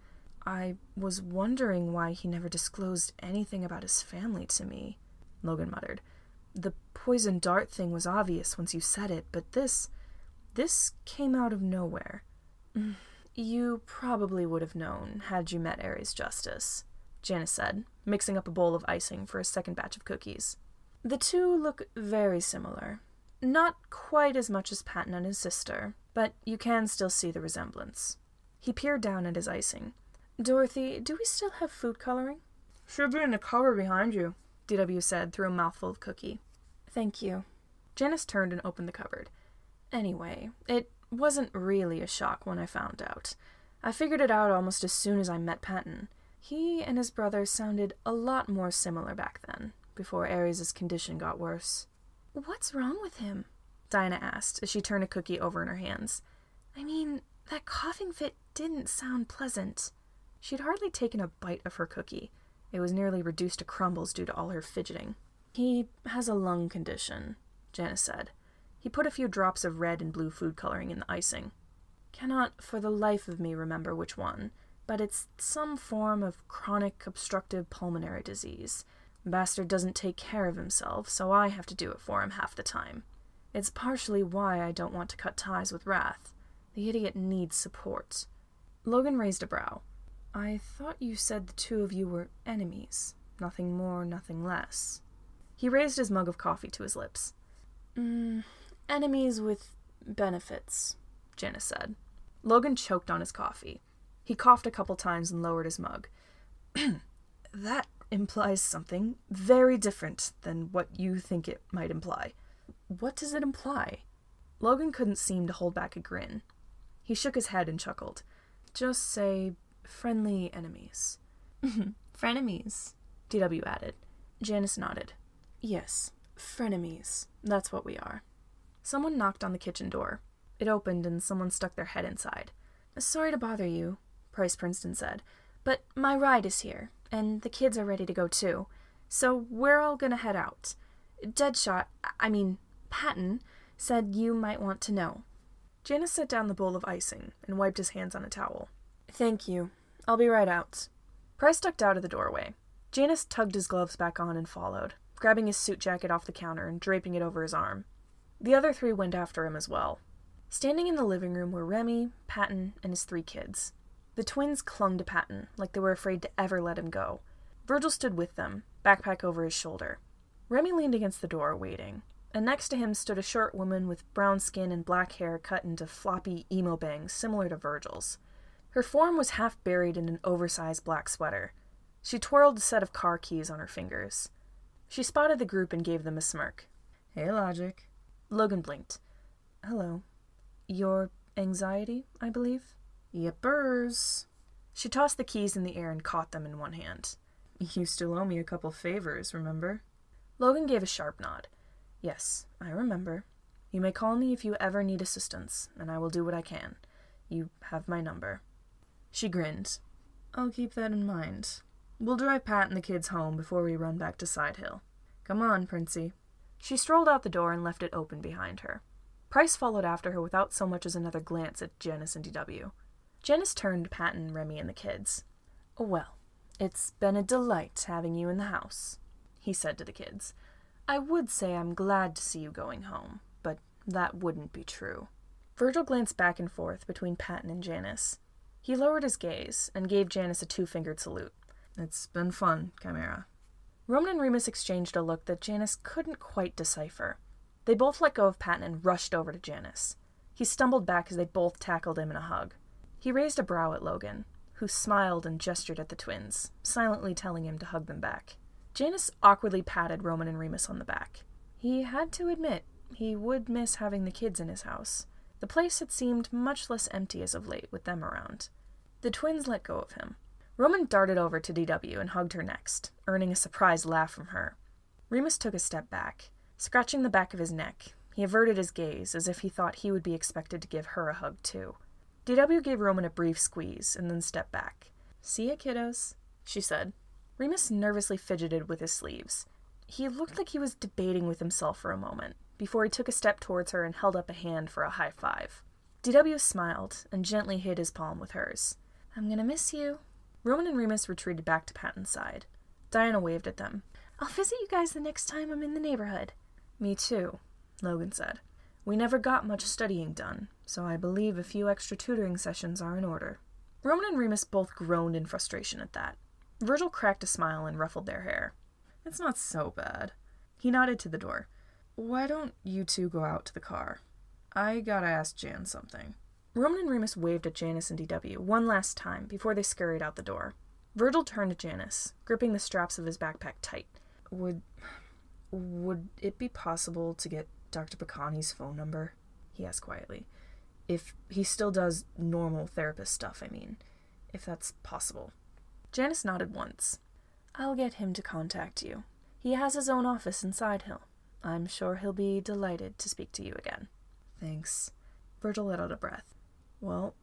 I was wondering why he never disclosed anything about his family to me, Logan muttered. The poison dart thing was obvious once you said it, but this came out of nowhere. You probably would have known had you met Ares Justice, Janus said, mixing up a bowl of icing for his second batch of cookies. The two look very similar. Not quite as much as Patton and his sister, but you can still see the resemblance. He peered down at his icing. Dorothy, do we still have food coloring? Should be in the cupboard behind you, DW said through a mouthful of cookie. Thank you. Janus turned and opened the cupboard. Anyway, it wasn't really a shock when I found out. I figured it out almost as soon as I met Patton. He and his brother sounded a lot more similar back then, before Ares' condition got worse. What's wrong with him? Diana asked as she turned a cookie over in her hands. I mean, that coughing fit didn't sound pleasant. She'd hardly taken a bite of her cookie. It was nearly reduced to crumbles due to all her fidgeting. He has a lung condition, Janus said. He put a few drops of red and blue food coloring in the icing. Cannot for the life of me remember which one, but it's some form of chronic obstructive pulmonary disease. Bastard doesn't take care of himself, so I have to do it for him half the time. It's partially why I don't want to cut ties with Wrath. The idiot needs support. Logan raised a brow. I thought you said the two of you were enemies. Nothing more, nothing less. He raised his mug of coffee to his lips. Enemies with benefits, Janus said. Logan choked on his coffee. He coughed a couple times and lowered his mug. That implies something very different than what you think it might imply. What does it imply? Logan couldn't seem to hold back a grin. He shook his head and chuckled. Just say, friendly enemies. Frenemies, DW added. Janus nodded. Yes, frenemies. That's what we are. Someone knocked on the kitchen door. It opened and someone stuck their head inside. Sorry to bother you, Price Princeton said, but my ride is here, and the kids are ready to go too, so we're all gonna head out. Patton, said you might want to know. Janus set down the bowl of icing and wiped his hands on a towel. Thank you. I'll be right out. Price ducked out of the doorway. Janus tugged his gloves back on and followed, grabbing his suit jacket off the counter and draping it over his arm. The other three went after him as well. Standing in the living room were Remy, Patton, and his 3 kids. The twins clung to Patton like they were afraid to ever let him go. Virgil stood with them, backpack over his shoulder. Remy leaned against the door, waiting, and next to him stood a short woman with brown skin and black hair cut into floppy emo bangs similar to Virgil's. Her form was half buried in an oversized black sweater. She twirled a set of car keys on her fingers. She spotted the group and gave them a smirk. Hey, Logic. Logan blinked. Hello. Your anxiety, I believe? Yepers. She tossed the keys in the air and caught them in one hand. You still owe me a couple favors, remember? Logan gave a sharp nod. Yes, I remember. You may call me if you ever need assistance, and I will do what I can. You have my number. She grinned. I'll keep that in mind. We'll drive Pat and the kids home before we run back to Side Hill. Come on, Princey. She strolled out the door and left it open behind her. Price followed after her without so much as another glance at Janus and DW. Janus turned to Patton, Remy, and the kids. Well, it's been a delight having you in the house, he said to the kids. I would say I'm glad to see you going home, but that wouldn't be true. Virgil glanced back and forth between Patton and Janus. He lowered his gaze and gave Janus a 2-fingered salute. It's been fun, Chimera. Roman and Remus exchanged a look that Janus couldn't quite decipher. They both let go of Patton and rushed over to Janus. He stumbled back as they both tackled him in a hug. He raised a brow at Logan, who smiled and gestured at the twins, silently telling him to hug them back. Janus awkwardly patted Roman and Remus on the back. He had to admit he would miss having the kids in his house. The place had seemed much less empty as of late with them around. The twins let go of him. Roman darted over to DW and hugged her next, earning a surprised laugh from her. Remus took a step back. Scratching the back of his neck, he averted his gaze as if he thought he would be expected to give her a hug too. DW gave Roman a brief squeeze and then stepped back. See ya, kiddos, she said. Remus nervously fidgeted with his sleeves. He looked like he was debating with himself for a moment, before he took a step towards her and held up a hand for a high five. DW smiled and gently hid his palm with hers. I'm gonna miss you. Roman and Remus retreated back to Patton's side. Diana waved at them. I'll visit you guys the next time I'm in the neighborhood. Me too, Logan said. We never got much studying done, so I believe a few extra tutoring sessions are in order. Roman and Remus both groaned in frustration at that. Virgil cracked a smile and ruffled their hair. It's not so bad. He nodded to the door. Why don't you two go out to the car? I gotta ask Jan something. Roman and Remus waved at Janus and DW one last time before they scurried out the door. Virgil turned to Janus, gripping the straps of his backpack tight. Would it be possible to get Dr. Picani's phone number? He asked quietly. If he still does normal therapist stuff, I mean. If that's possible. Janus nodded once. I'll get him to contact you. He has his own office in Side Hill. I'm sure he'll be delighted to speak to you again. Thanks. Virgil let out a breath. Well,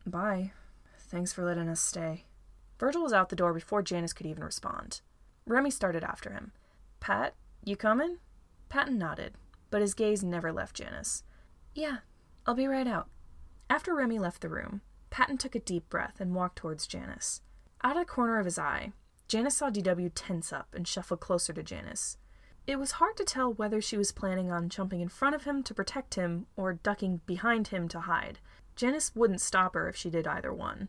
bye. Thanks for letting us stay. Virgil was out the door before Janus could even respond. Remy started after him. Pat, you coming? Patton nodded, but his gaze never left Janus. Yeah, I'll be right out. After Remy left the room, Patton took a deep breath and walked towards Janus. Out of the corner of his eye, Janus saw DW tense up and shuffle closer to Janus. It was hard to tell whether she was planning on jumping in front of him to protect him or ducking behind him to hide. Janus wouldn't stop her if she did either one.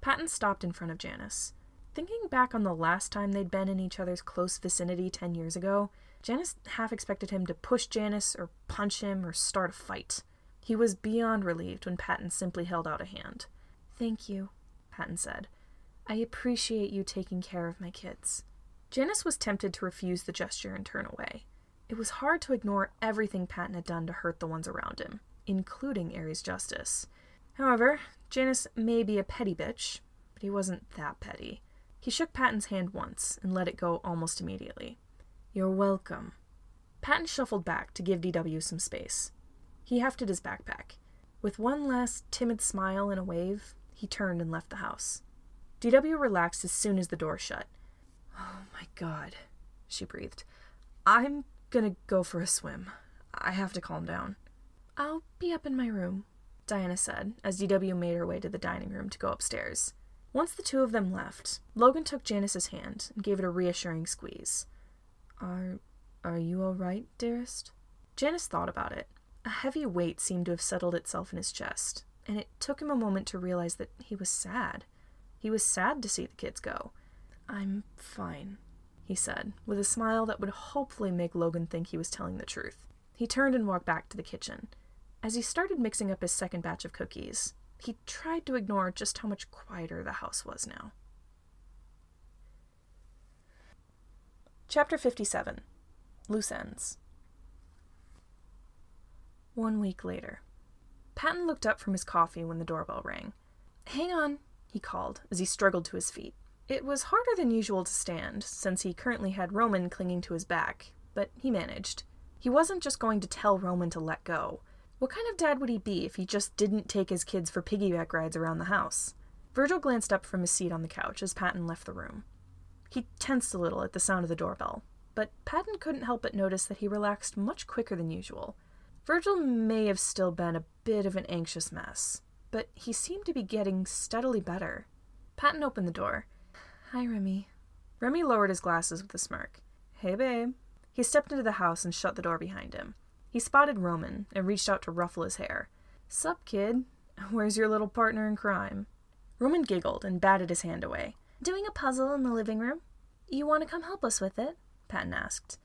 Patton stopped in front of Janus. Thinking back on the last time they'd been in each other's close vicinity 10 years ago, Janus half expected him to push Janus or punch him or start a fight. He was beyond relieved when Patton simply held out a hand. "Thank you," Patton said. "I appreciate you taking care of my kids." Janus was tempted to refuse the gesture and turn away. It was hard to ignore everything Patton had done to hurt the ones around him, including Ares Justice. However, Janus may be a petty bitch, but he wasn't that petty. He shook Patton's hand once and let it go almost immediately. "You're welcome." Patton shuffled back to give DW some space. He hefted his backpack. With one last timid smile and a wave, he turned and left the house. DW relaxed as soon as the door shut. "Oh my God," she breathed. "I'm gonna go for a swim. I have to calm down." "I'll be up in my room," Diana said, as DW made her way to the dining room to go upstairs. Once the two of them left, Logan took Janus's hand and gave it a reassuring squeeze. Are you all right, dearest?" Janus thought about it. A heavy weight seemed to have settled itself in his chest, and it took him a moment to realize that he was sad. He was sad to see the kids go. "I'm fine," he said, with a smile that would hopefully make Logan think he was telling the truth. He turned and walked back to the kitchen. As he started mixing up his second batch of cookies, he tried to ignore just how much quieter the house was now. Chapter 57. Loose Ends. 1 week later. Patton looked up from his coffee when the doorbell rang. "Hang on," he called as he struggled to his feet. It was harder than usual to stand, since he currently had Roman clinging to his back, but he managed. He wasn't just going to tell Roman to let go. What kind of dad would he be if he just didn't take his kids for piggyback rides around the house? Virgil glanced up from his seat on the couch as Patton left the room. He tensed a little at the sound of the doorbell, but Patton couldn't help but notice that he relaxed much quicker than usual. Virgil may have still been a bit of an anxious mess, but he seemed to be getting steadily better. Patton opened the door. "Hi, Remy." Remy lowered his glasses with a smirk. "Hey, babe." He stepped into the house and shut the door behind him. He spotted Roman and reached out to ruffle his hair. "Sup, kid? Where's your little partner in crime?" Roman giggled and batted his hand away. "Doing a puzzle in the living room. You want to come help us with it?" Patton asked.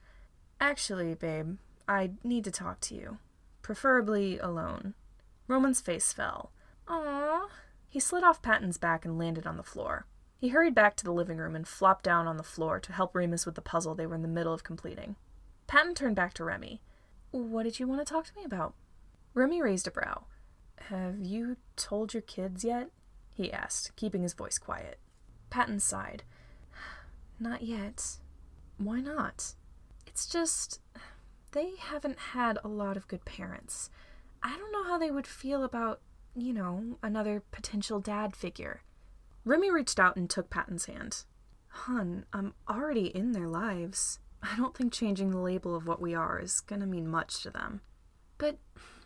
"Actually, babe, I need to talk to you. Preferably alone." Roman's face fell. "Aww." He slid off Patton's back and landed on the floor. He hurried back to the living room and flopped down on the floor to help Remus with the puzzle they were in the middle of completing. Patton turned back to Remy. "What did you want to talk to me about?" Remy raised a brow. "Have you told your kids yet?" he asked, keeping his voice quiet. Patton sighed. "Not yet." "Why not?" "It's just, they haven't had a lot of good parents. I don't know how they would feel about, another potential dad figure." Remy reached out and took Patton's hand. "Hun, I'm already in their lives. I don't think changing the label of what we are is gonna mean much to them." "But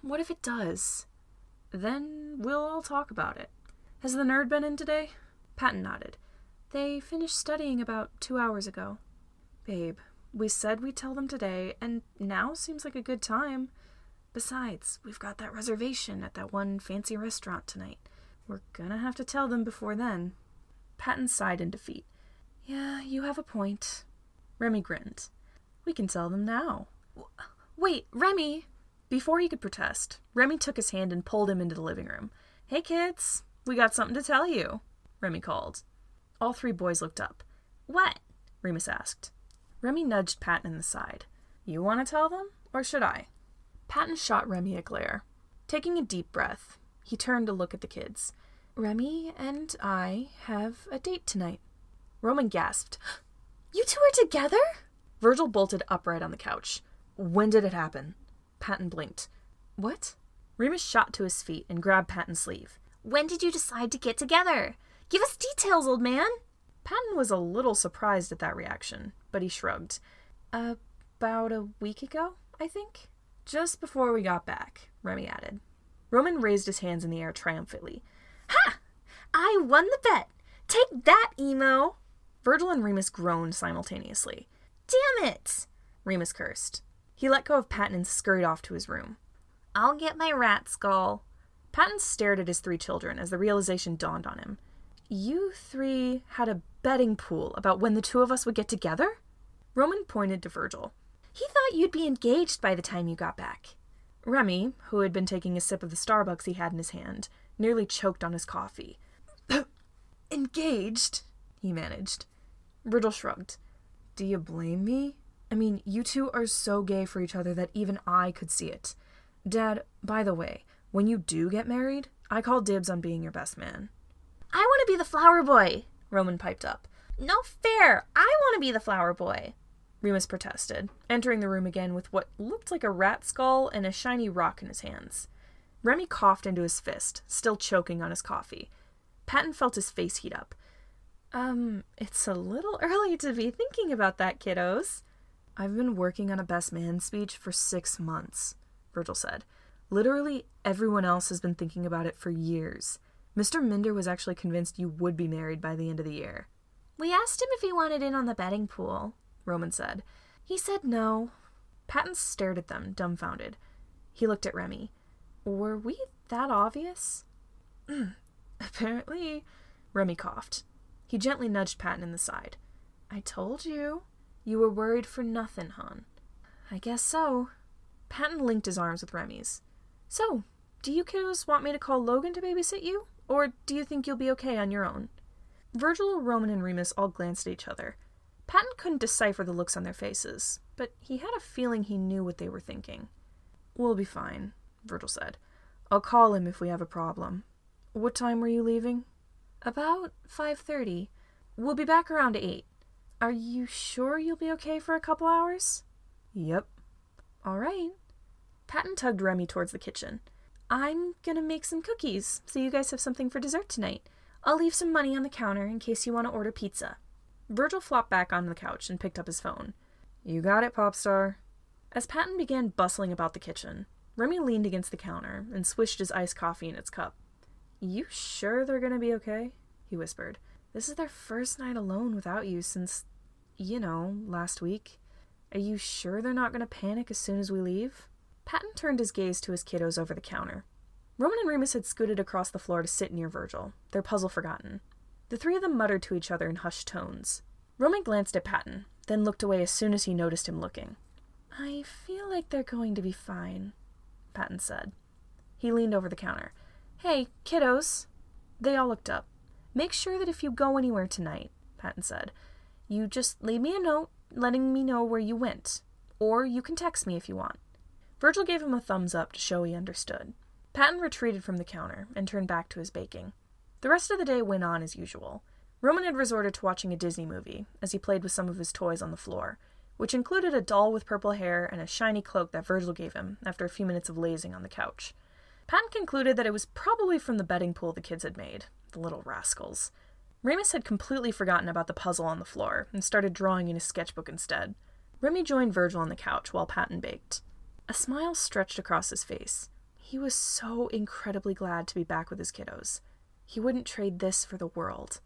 what if it does?" "Then we'll all talk about it. Has the nerd been in today?" Patton nodded. "They finished studying about 2 hours ago." "Babe, we said we'd tell them today, and now seems like a good time. Besides, we've got that reservation at that one fancy restaurant tonight. We're gonna have to tell them before then." Patton sighed in defeat. "Yeah, you have a point." Remy grinned. "We can tell them now." "Wait, Remy!" Before he could protest, Remy took his hand and pulled him into the living room. "Hey, kids, we got something to tell you," Remy called. All three boys looked up. "What?" Remus asked. Remy nudged Patton in the side. "You want to tell them, or should I?" Patton shot Remy a glare. Taking a deep breath, he turned to look at the kids. "Remy and I have a date tonight." Roman gasped. "You two are together?" Virgil bolted upright on the couch. "When did it happen?" Patton blinked. "What?" Remus shot to his feet and grabbed Patton's sleeve. "When did you decide to get together? Give us details, old man!" Patton was a little surprised at that reaction, but he shrugged. "About a week ago, I think." "Just before we got back," Remy added. Roman raised his hands in the air triumphantly. "Ha! I won the bet! Take that, emo!" Virgil and Remus groaned simultaneously. "Damn it!" Remus cursed. He let go of Patton and scurried off to his room. "I'll get my rat skull." Patton stared at his 3 children as the realization dawned on him. You three had a betting pool about when the two of us would get together? Roman pointed to Virgil. He thought you'd be engaged by the time you got back. Remy, who had been taking a sip of the Starbucks he had in his hand, nearly choked on his coffee. Engaged? He managed. Virgil shrugged. Do you blame me? I mean, you two are so gay for each other that even I could see it. Dad, by the way, when you do get married, I call dibs on being your best man. I want to be the flower boy, Roman piped up. No fair. I want to be the flower boy. Remus protested, entering the room again with what looked like a rat skull and a shiny rock in his hands. Remy coughed into his fist, still choking on his coffee. Patton felt his face heat up. It's a little early to be thinking about that, kiddos. I've been working on a best man speech for 6 months, Virgil said. Literally everyone else has been thinking about it for years. Mr. Minder was actually convinced you would be married by the end of the year. We asked him if he wanted in on the betting pool, Roman said. He said no. Patton stared at them, dumbfounded. He looked at Remy. Were we that obvious? Apparently. Remy coughed. He gently nudged Patton in the side. I told you. You were worried for nothing, hon. I guess so. Patton linked his arms with Remy's. So, do you kiddos want me to call Logan to babysit you? Or do you think you'll be okay on your own? Virgil, Roman, and Remus all glanced at each other. Patton couldn't decipher the looks on their faces, but he had a feeling he knew what they were thinking. We'll be fine, Virgil said. I'll call him if we have a problem. What time were you leaving? About 5:30. We'll be back around 8. Are you sure you'll be okay for a couple hours? Yep. All right. Patton tugged Remy towards the kitchen. I'm gonna make some cookies, so you guys have something for dessert tonight. I'll leave some money on the counter in case you want to order pizza. Virgil flopped back onto the couch and picked up his phone. You got it, Popstar. As Patton began bustling about the kitchen, Remy leaned against the counter and swished his iced coffee in its cup. You sure they're gonna be okay? He whispered. This is their first night alone without you since, last week. Are you sure they're not gonna panic as soon as we leave? Patton turned his gaze to his kiddos over the counter. Roman and Remus had scooted across the floor to sit near Virgil, their puzzle forgotten. The three of them muttered to each other in hushed tones. Roman glanced at Patton, then looked away as soon as he noticed him looking. I feel like they're going to be fine, Patton said. He leaned over the counter. Hey, kiddos. They all looked up. Make sure that if you go anywhere tonight, Patton said, you just leave me a note letting me know where you went. Or you can text me if you want. Virgil gave him a thumbs up to show he understood. Patton retreated from the counter and turned back to his baking. The rest of the day went on as usual. Roman had resorted to watching a Disney movie as he played with some of his toys on the floor, which included a doll with purple hair and a shiny cloak that Virgil gave him after a few minutes of lazing on the couch. Patton concluded that it was probably from the betting pool the kids had made, the little rascals. Remus had completely forgotten about the puzzle on the floor and started drawing in his sketchbook instead. Remy joined Virgil on the couch while Patton baked. A smile stretched across his face. He was so incredibly glad to be back with his kiddos. He wouldn't trade this for the world.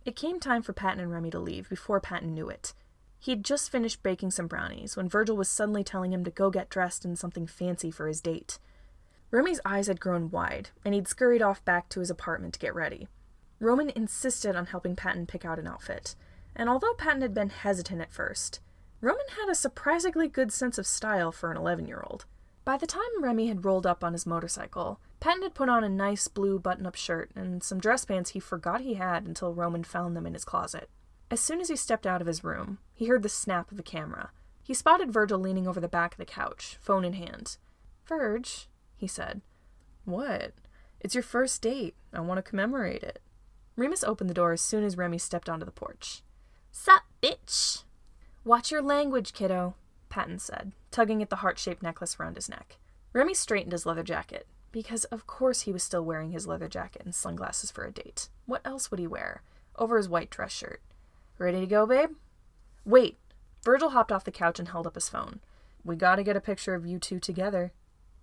It came time for Patton and Remy to leave before Patton knew it. He had just finished baking some brownies when Virgil was suddenly telling him to go get dressed in something fancy for his date. Remy's eyes had grown wide, and he'd scurried off back to his apartment to get ready. Roman insisted on helping Patton pick out an outfit, and although Patton had been hesitant at first, Roman had a surprisingly good sense of style for an 11-year-old. By the time Remy had rolled up on his motorcycle, Patton had put on a nice blue button-up shirt and some dress pants he forgot he had until Roman found them in his closet. As soon as he stepped out of his room, he heard the snap of a camera. He spotted Virgil leaning over the back of the couch, phone in hand. "Virg," he said. "What? It's your first date. I want to commemorate it." Remus opened the door as soon as Remy stepped onto the porch. Sup, bitch? "Watch your language, kiddo," Patton said, tugging at the heart-shaped necklace around his neck. Remy straightened his leather jacket, because of course he was still wearing his leather jacket and sunglasses for a date. What else would he wear? Over his white dress shirt. "Ready to go, babe?" "Wait." Virgil hopped off the couch and held up his phone. "We gotta get a picture of you two together."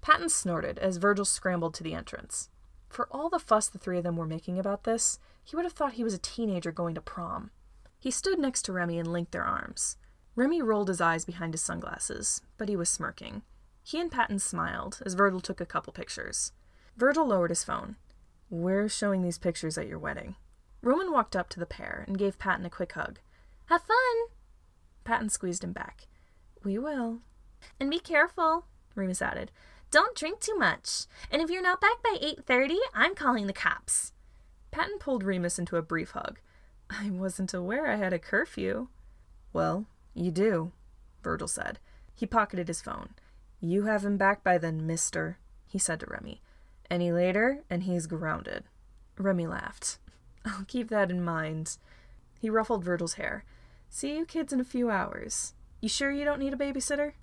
Patton snorted as Virgil scrambled to the entrance. For all the fuss the three of them were making about this, he would have thought he was a teenager going to prom. He stood next to Remy and linked their arms. Remy rolled his eyes behind his sunglasses, but he was smirking. He and Patton smiled as Virgil took a couple pictures. Virgil lowered his phone. "We're showing these pictures at your wedding." Roman walked up to the pair and gave Patton a quick hug. "Have fun!" Patton squeezed him back. "We will." "And be careful," Remus added. "Don't drink too much. And if you're not back by 8:30, I'm calling the cops." Patton pulled Remus into a brief hug. "I wasn't aware I had a curfew." "Well, you do," Virgil said. He pocketed his phone. "You have him back by then, mister," he said to Remy. "Any later, and he's grounded." Remy laughed. "I'll keep that in mind." He ruffled Virgil's hair. "See you kids in a few hours. You sure you don't need a babysitter?"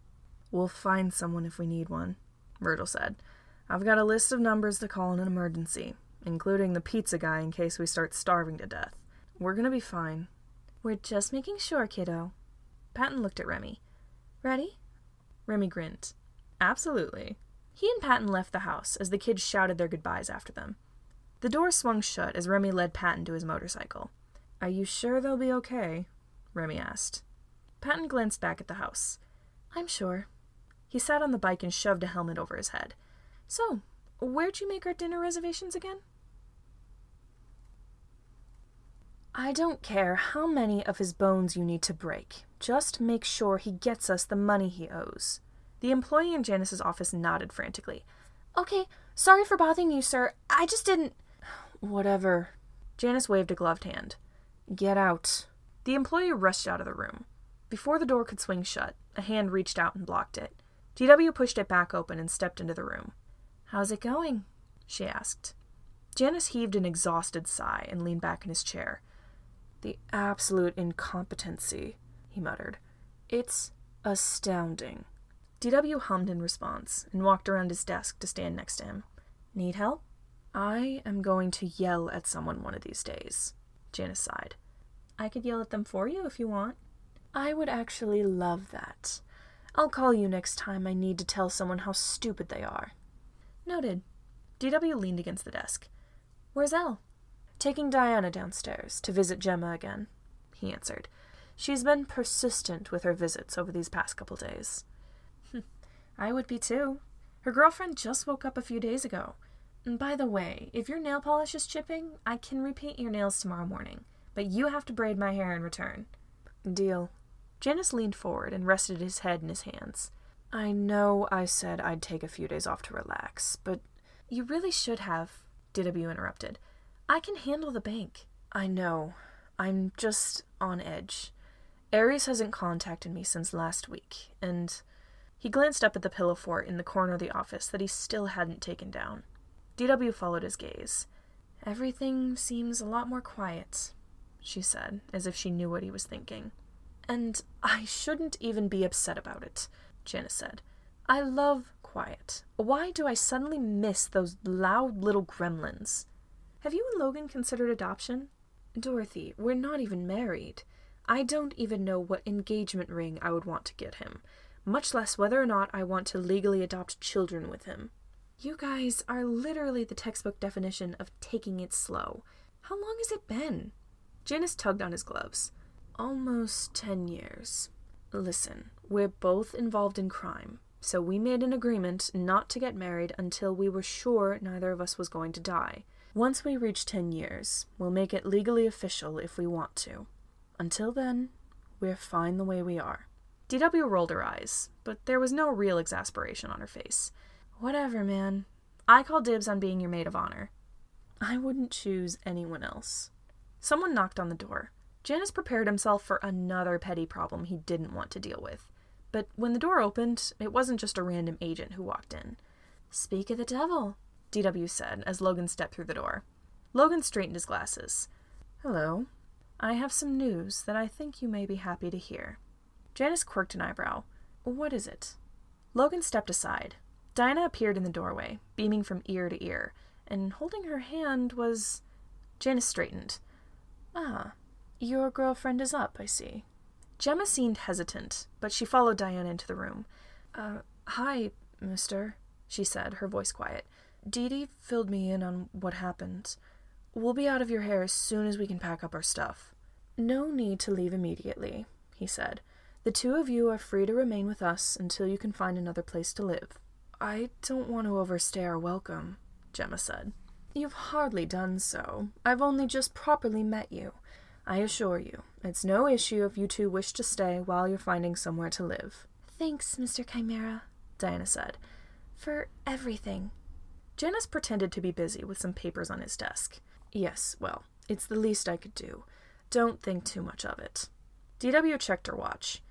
"We'll find someone if we need one," Virgil said. "I've got a list of numbers to call in an emergency, including the pizza guy in case we start starving to death. We're gonna be fine." "We're just making sure, kiddo." Patton looked at Remy. "Ready?" Remy grinned. "Absolutely." He and Patton left the house as the kids shouted their goodbyes after them. The door swung shut as Remy led Patton to his motorcycle. "Are you sure they'll be okay?" Remy asked. Patton glanced back at the house. "I'm sure." He sat on the bike and shoved a helmet over his head. "So, where'd you make our dinner reservations again?" "I don't care how many of his bones you need to break. Just make sure he gets us the money he owes." The employee in Janus's office nodded frantically. "Okay, sorry for bothering you, sir. I just didn't—" "Whatever." Janus waved a gloved hand. "Get out." The employee rushed out of the room. Before the door could swing shut, a hand reached out and blocked it. DW pushed it back open and stepped into the room. "How's it going?" she asked. Janus heaved an exhausted sigh and leaned back in his chair. "The absolute incompetency," he muttered. "It's astounding." DW hummed in response and walked around his desk to stand next to him. "Need help?" "I am going to yell at someone one of these days," Janus sighed. "I could yell at them for you if you want." "I would actually love that. I'll call you next time I need to tell someone how stupid they are." "Noted." DW leaned against the desk. "Where's Elle?" "Taking Diana downstairs to visit Gemma again," he answered. "She's been persistent with her visits over these past couple days." "I would be too. Her girlfriend just woke up a few days ago. And by the way, if your nail polish is chipping, I can repaint your nails tomorrow morning, but you have to braid my hair in return." "Deal." Janus leaned forward and rested his head in his hands. "I know I said I'd take a few days off to relax, but—" "You really should have," DW interrupted. "I can handle the bank." "I know. I'm just on edge. Ares hasn't contacted me since last week, and—" He glanced up at the pillow fort in the corner of the office that he still hadn't taken down. DW followed his gaze. "Everything seems a lot more quiet," she said, as if she knew what he was thinking. "And I shouldn't even be upset about it," Janus said. "I love quiet. Why do I suddenly miss those loud little gremlins? Have you and Logan considered adoption? Dorothy, we're not even married. I don't even know what engagement ring I would want to get him, much less whether or not I want to legally adopt children with him. You guys are literally the textbook definition of taking it slow. How long has it been?" Janus tugged on his gloves. "Almost 10 years. Listen, we're both involved in crime, so we made an agreement not to get married until we were sure neither of us was going to die. Once we reach 10 years, we'll make it legally official if we want to. Until then, we're fine the way we are." DW rolled her eyes, but there was no real exasperation on her face. "Whatever, man. I call dibs on being your maid of honor. I wouldn't choose anyone else." Someone knocked on the door. Janus prepared himself for another petty problem he didn't want to deal with. But when the door opened, it wasn't just a random agent who walked in. "Speak of the devil," DW said as Logan stepped through the door. Logan straightened his glasses. "Hello. I have some news that I think you may be happy to hear." Janus quirked an eyebrow. "What is it?" Logan stepped aside. Diana appeared in the doorway, beaming from ear to ear, and holding her hand was... Janus straightened. "Ah, your girlfriend is up, I see." Gemma seemed hesitant, but she followed Diana into the room. Hi, mister," she said, her voice quiet. "Dee Dee filled me in on what happened. We'll be out of your hair as soon as we can pack up our stuff." "No need to leave immediately," he said. "The two of you are free to remain with us until you can find another place to live." "I don't want to overstay our welcome," Gemma said. You've hardly done so. I've only just properly met you. I assure you, it's no issue if you two wish to stay while you're finding somewhere to live. Thanks, Mr. Chimera, Diana said, for everything. Janus pretended to be busy with some papers on his desk. Yes, well, it's the least I could do. Don't think too much of it. DW checked her watch.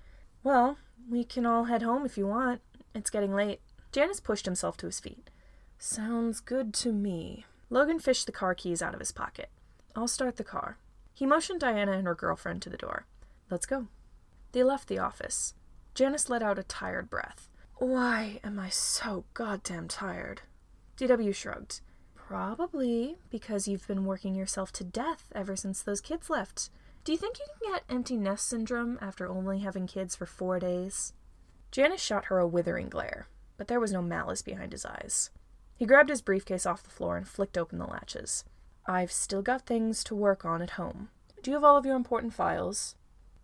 Well, we can all head home if you want. It's getting late. Janus pushed himself to his feet. Sounds good to me. Logan fished the car keys out of his pocket. I'll start the car. He motioned Diana and her girlfriend to the door. Let's go. They left the office. Janus let out a tired breath. Why am I so goddamn tired? DW shrugged. Probably because you've been working yourself to death ever since those kids left. Do you think you can get empty nest syndrome after only having kids for 4 days? Janus shot her a withering glare, but there was no malice behind his eyes. He grabbed his briefcase off the floor and flicked open the latches. I've still got things to work on at home. Do you have all of your important files?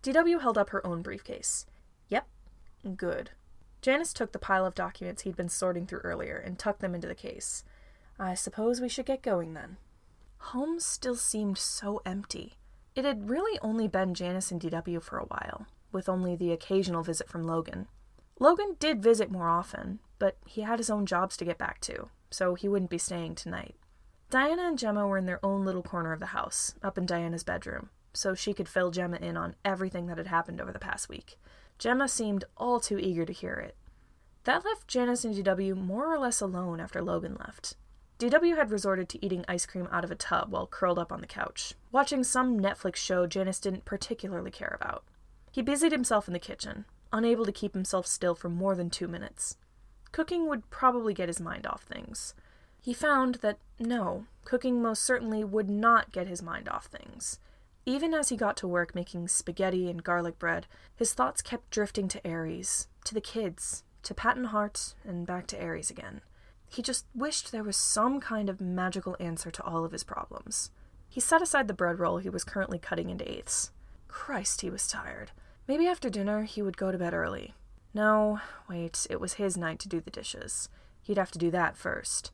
DW held up her own briefcase. Yep. Good. Janus took the pile of documents he'd been sorting through earlier and tucked them into the case. I suppose we should get going then. Home still seemed so empty. It had really only been Janus and DW for a while, with only the occasional visit from Logan. Logan did visit more often, but he had his own jobs to get back to, so he wouldn't be staying tonight. Diana and Gemma were in their own little corner of the house, up in Diana's bedroom, so she could fill Gemma in on everything that had happened over the past week. Gemma seemed all too eager to hear it. That left Janus and DW more or less alone after Logan left. DW had resorted to eating ice cream out of a tub while curled up on the couch, watching some Netflix show Janus didn't particularly care about. He busied himself in the kitchen, unable to keep himself still for more than 2 minutes. Cooking would probably get his mind off things. He found that, no, cooking most certainly would not get his mind off things. Even as he got to work making spaghetti and garlic bread, his thoughts kept drifting to Ares, to the kids, to Patton Hart, and back to Ares again. He just wished there was some kind of magical answer to all of his problems. He set aside the bread roll he was currently cutting into eighths. Christ, he was tired. Maybe after dinner he would go to bed early. No, wait, it was his night to do the dishes. He'd have to do that first.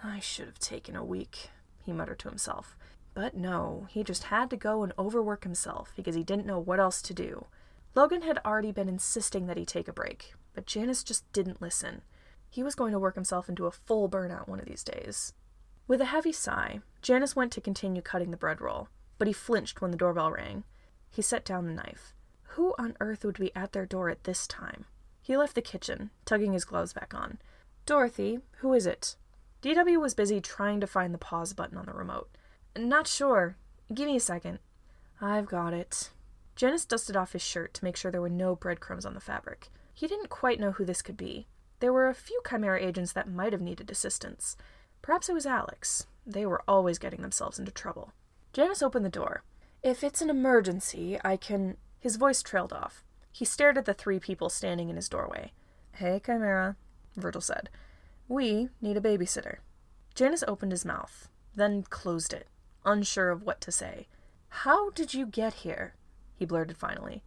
I should have taken a week, he muttered to himself. But no, he just had to go and overwork himself because he didn't know what else to do. Logan had already been insisting that he take a break, but Janus just didn't listen. He was going to work himself into a full burnout one of these days. With a heavy sigh, Janus went to continue cutting the bread roll, but he flinched when the doorbell rang. He set down the knife. Who on earth would be at their door at this time? He left the kitchen, tugging his gloves back on. Dorothy, who is it? DW was busy trying to find the pause button on the remote. Not sure. Give me a second. I've got it. Janus dusted off his shirt to make sure there were no breadcrumbs on the fabric. He didn't quite know who this could be. There were a few Chimera agents that might have needed assistance. Perhaps it was Alex. They were always getting themselves into trouble. Janus opened the door. If it's an emergency, I can... His voice trailed off. He stared at the 3 people standing in his doorway. Hey, Chimera, Virgil said. We need a babysitter. Janus opened his mouth, then closed it, unsure of what to say. How did you get here? He blurted finally.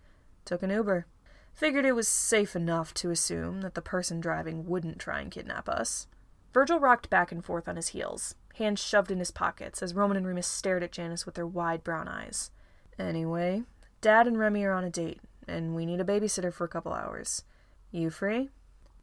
Took an Uber. Figured it was safe enough to assume that the person driving wouldn't try and kidnap us. Virgil rocked back and forth on his heels, hands shoved in his pockets as Roman and Remus stared at Janus with their wide brown eyes. Anyway, Dad and Remy are on a date, and we need a babysitter for a couple hours. You free?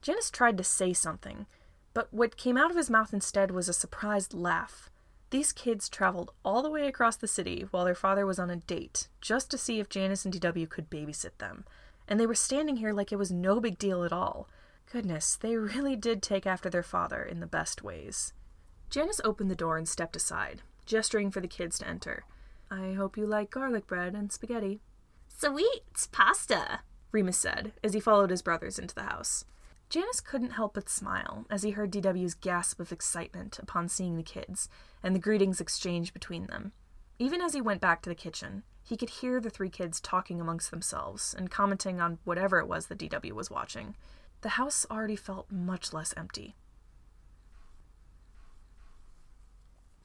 Janus tried to say something, but what came out of his mouth instead was a surprised laugh. These kids traveled all the way across the city while their father was on a date, just to see if Janus and DW could babysit them. And they were standing here like it was no big deal at all. Goodness, they really did take after their father in the best ways. Janus opened the door and stepped aside, gesturing for the kids to enter. I hope you like garlic bread and spaghetti. Sweet pasta, Remus said, as he followed his brothers into the house. Janus couldn't help but smile as he heard DW's gasp of excitement upon seeing the kids, and the greetings exchanged between them. Even as he went back to the kitchen, he could hear the 3 kids talking amongst themselves and commenting on whatever it was that DW was watching. The house already felt much less empty.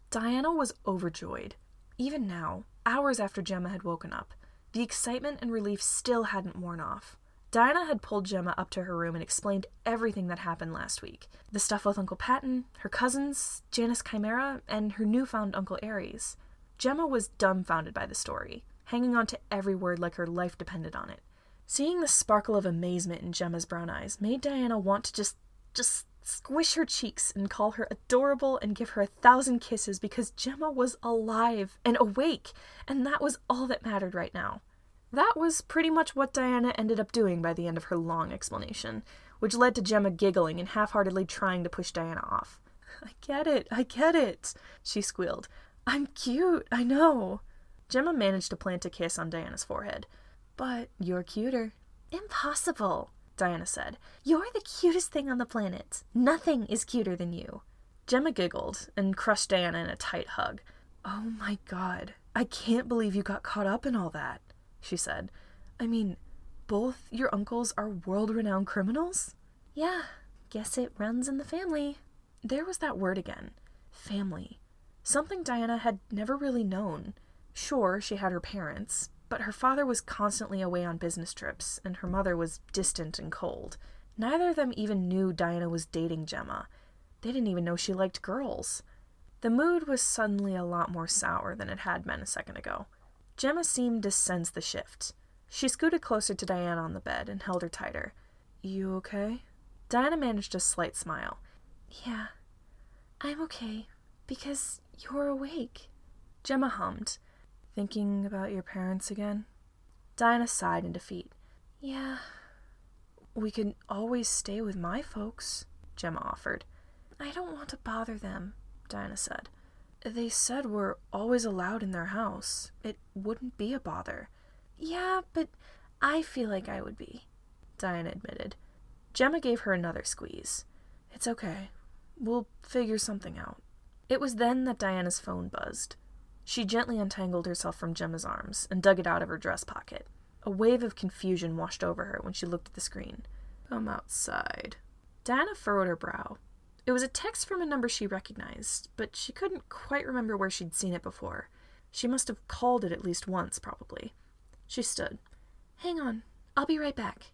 Diana was overjoyed. Even now, hours after Gemma had woken up, the excitement and relief still hadn't worn off. Diana had pulled Gemma up to her room and explained everything that happened last week. The stuff with Uncle Patton, her cousins, Janus Chimera, and her newfound Uncle Aries. Gemma was dumbfounded by the story, hanging on to every word like her life depended on it. Seeing the sparkle of amazement in Gemma's brown eyes made Diana want to just squish her cheeks and call her adorable and give her 1,000 kisses because Gemma was alive and awake, and that was all that mattered right now. That was pretty much what Diana ended up doing by the end of her long explanation, which led to Gemma giggling and half-heartedly trying to push Diana off. I get it, she squealed. I'm cute, I know. Gemma managed to plant a kiss on Diana's forehead. But you're cuter. Impossible, Diana said. You're the cutest thing on the planet. Nothing is cuter than you. Gemma giggled and crushed Diana in a tight hug. Oh my god, I can't believe you got caught up in all that, she said. I mean, both your uncles are world-renowned criminals? Yeah, guess it runs in the family. There was that word again. Family. Something Diana had never really known. Sure, she had her parents, but her father was constantly away on business trips, and her mother was distant and cold. Neither of them even knew Diana was dating Gemma. They didn't even know she liked girls. The mood was suddenly a lot more sour than it had been a second ago. Gemma seemed to sense the shift. She scooted closer to Diana on the bed and held her tighter. You okay? Diana managed a slight smile. Yeah, I'm okay, because you're awake. Gemma hummed. Thinking about your parents again? Diana sighed in defeat. Yeah. We could always stay with my folks, Gemma offered. I don't want to bother them, Diana said. They said we're always allowed in their house. It wouldn't be a bother. Yeah, but I feel like I would be, Diana admitted. Gemma gave her another squeeze. It's okay. We'll figure something out. It was then that Diana's phone buzzed. She gently untangled herself from Gemma's arms and dug it out of her dress pocket. A wave of confusion washed over her when she looked at the screen. Come outside. Diana furrowed her brow. It was a text from a number she recognized, but she couldn't quite remember where she'd seen it before. She must have called it at least once, probably. She stood. Hang on, I'll be right back.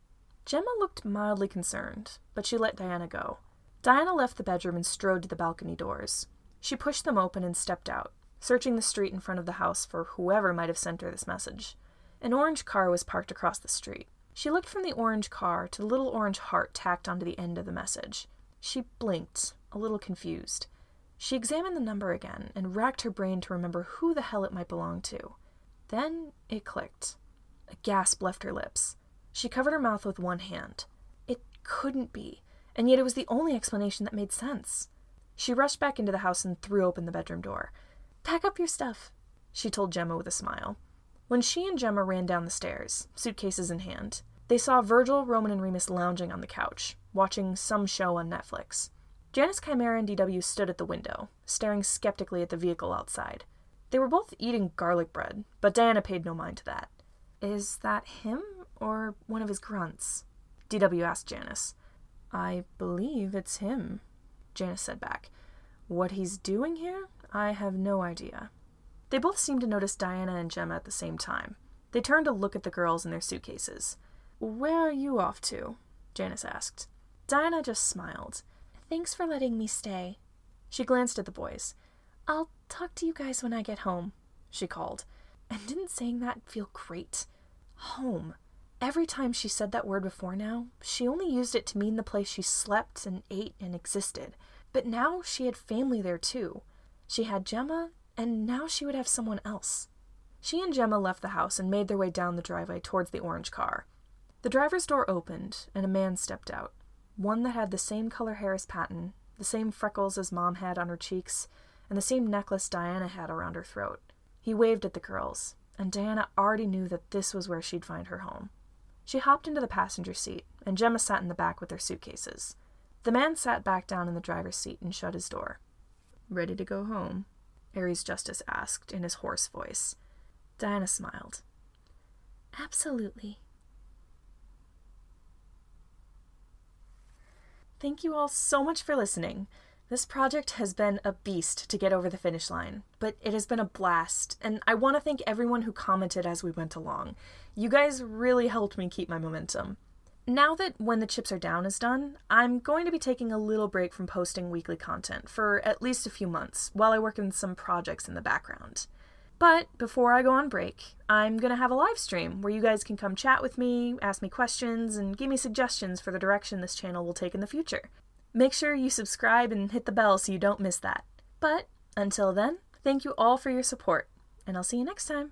Gemma looked mildly concerned, but she let Diana go. Diana left the bedroom and strode to the balcony doors. She pushed them open and stepped out, searching the street in front of the house for whoever might have sent her this message. An orange car was parked across the street. She looked from the orange car to the little orange heart tacked onto the end of the message. She blinked, a little confused. She examined the number again and racked her brain to remember who the hell it might belong to. Then it clicked. A gasp left her lips. She covered her mouth with one hand. It couldn't be, and yet it was the only explanation that made sense. She rushed back into the house and threw open the bedroom door. Pack up your stuff, she told Gemma with a smile. When she and Gemma ran down the stairs, suitcases in hand, they saw Virgil, Roman, and Remus lounging on the couch, watching some show on Netflix. Janus Chimera and DW stood at the window, staring skeptically at the vehicle outside. They were both eating garlic bread, but Diana paid no mind to that. Is that him, or one of his grunts? DW asked Janus. I believe it's him, Janus said back. What he's doing here? I have no idea. They both seemed to notice Diana and Gemma at the same time. They turned to look at the girls in their suitcases. Where are you off to? Janus asked. Diana just smiled. Thanks for letting me stay. She glanced at the boys. I'll talk to you guys when I get home, she called. And didn't saying that feel great? Home. Every time she said that word before now, she only used it to mean the place she slept and ate and existed. But now she had family there too. She had Gemma, and now she would have someone else. She and Gemma left the house and made their way down the driveway towards the orange car. The driver's door opened, and a man stepped out. One that had the same color hair as Patton, the same freckles as Mom had on her cheeks, and the same necklace Diana had around her throat. He waved at the girls, and Diana already knew that this was where she'd find her home. She hopped into the passenger seat, and Gemma sat in the back with their suitcases. The man sat back down in the driver's seat and shut his door. Ready to go home? Aries Justice asked in his hoarse voice. Diana smiled. Absolutely. Thank you all so much for listening. This project has been a beast to get over the finish line, but it has been a blast, and I want to thank everyone who commented as we went along. You guys really helped me keep my momentum. Now that When the Chips Are Down is done, I'm going to be taking a little break from posting weekly content for at least a few months while I work on some projects in the background. But before I go on break, I'm going to have a live stream where you guys can come chat with me, ask me questions, and give me suggestions for the direction this channel will take in the future. Make sure you subscribe and hit the bell so you don't miss that. But until then, thank you all for your support, and I'll see you next time.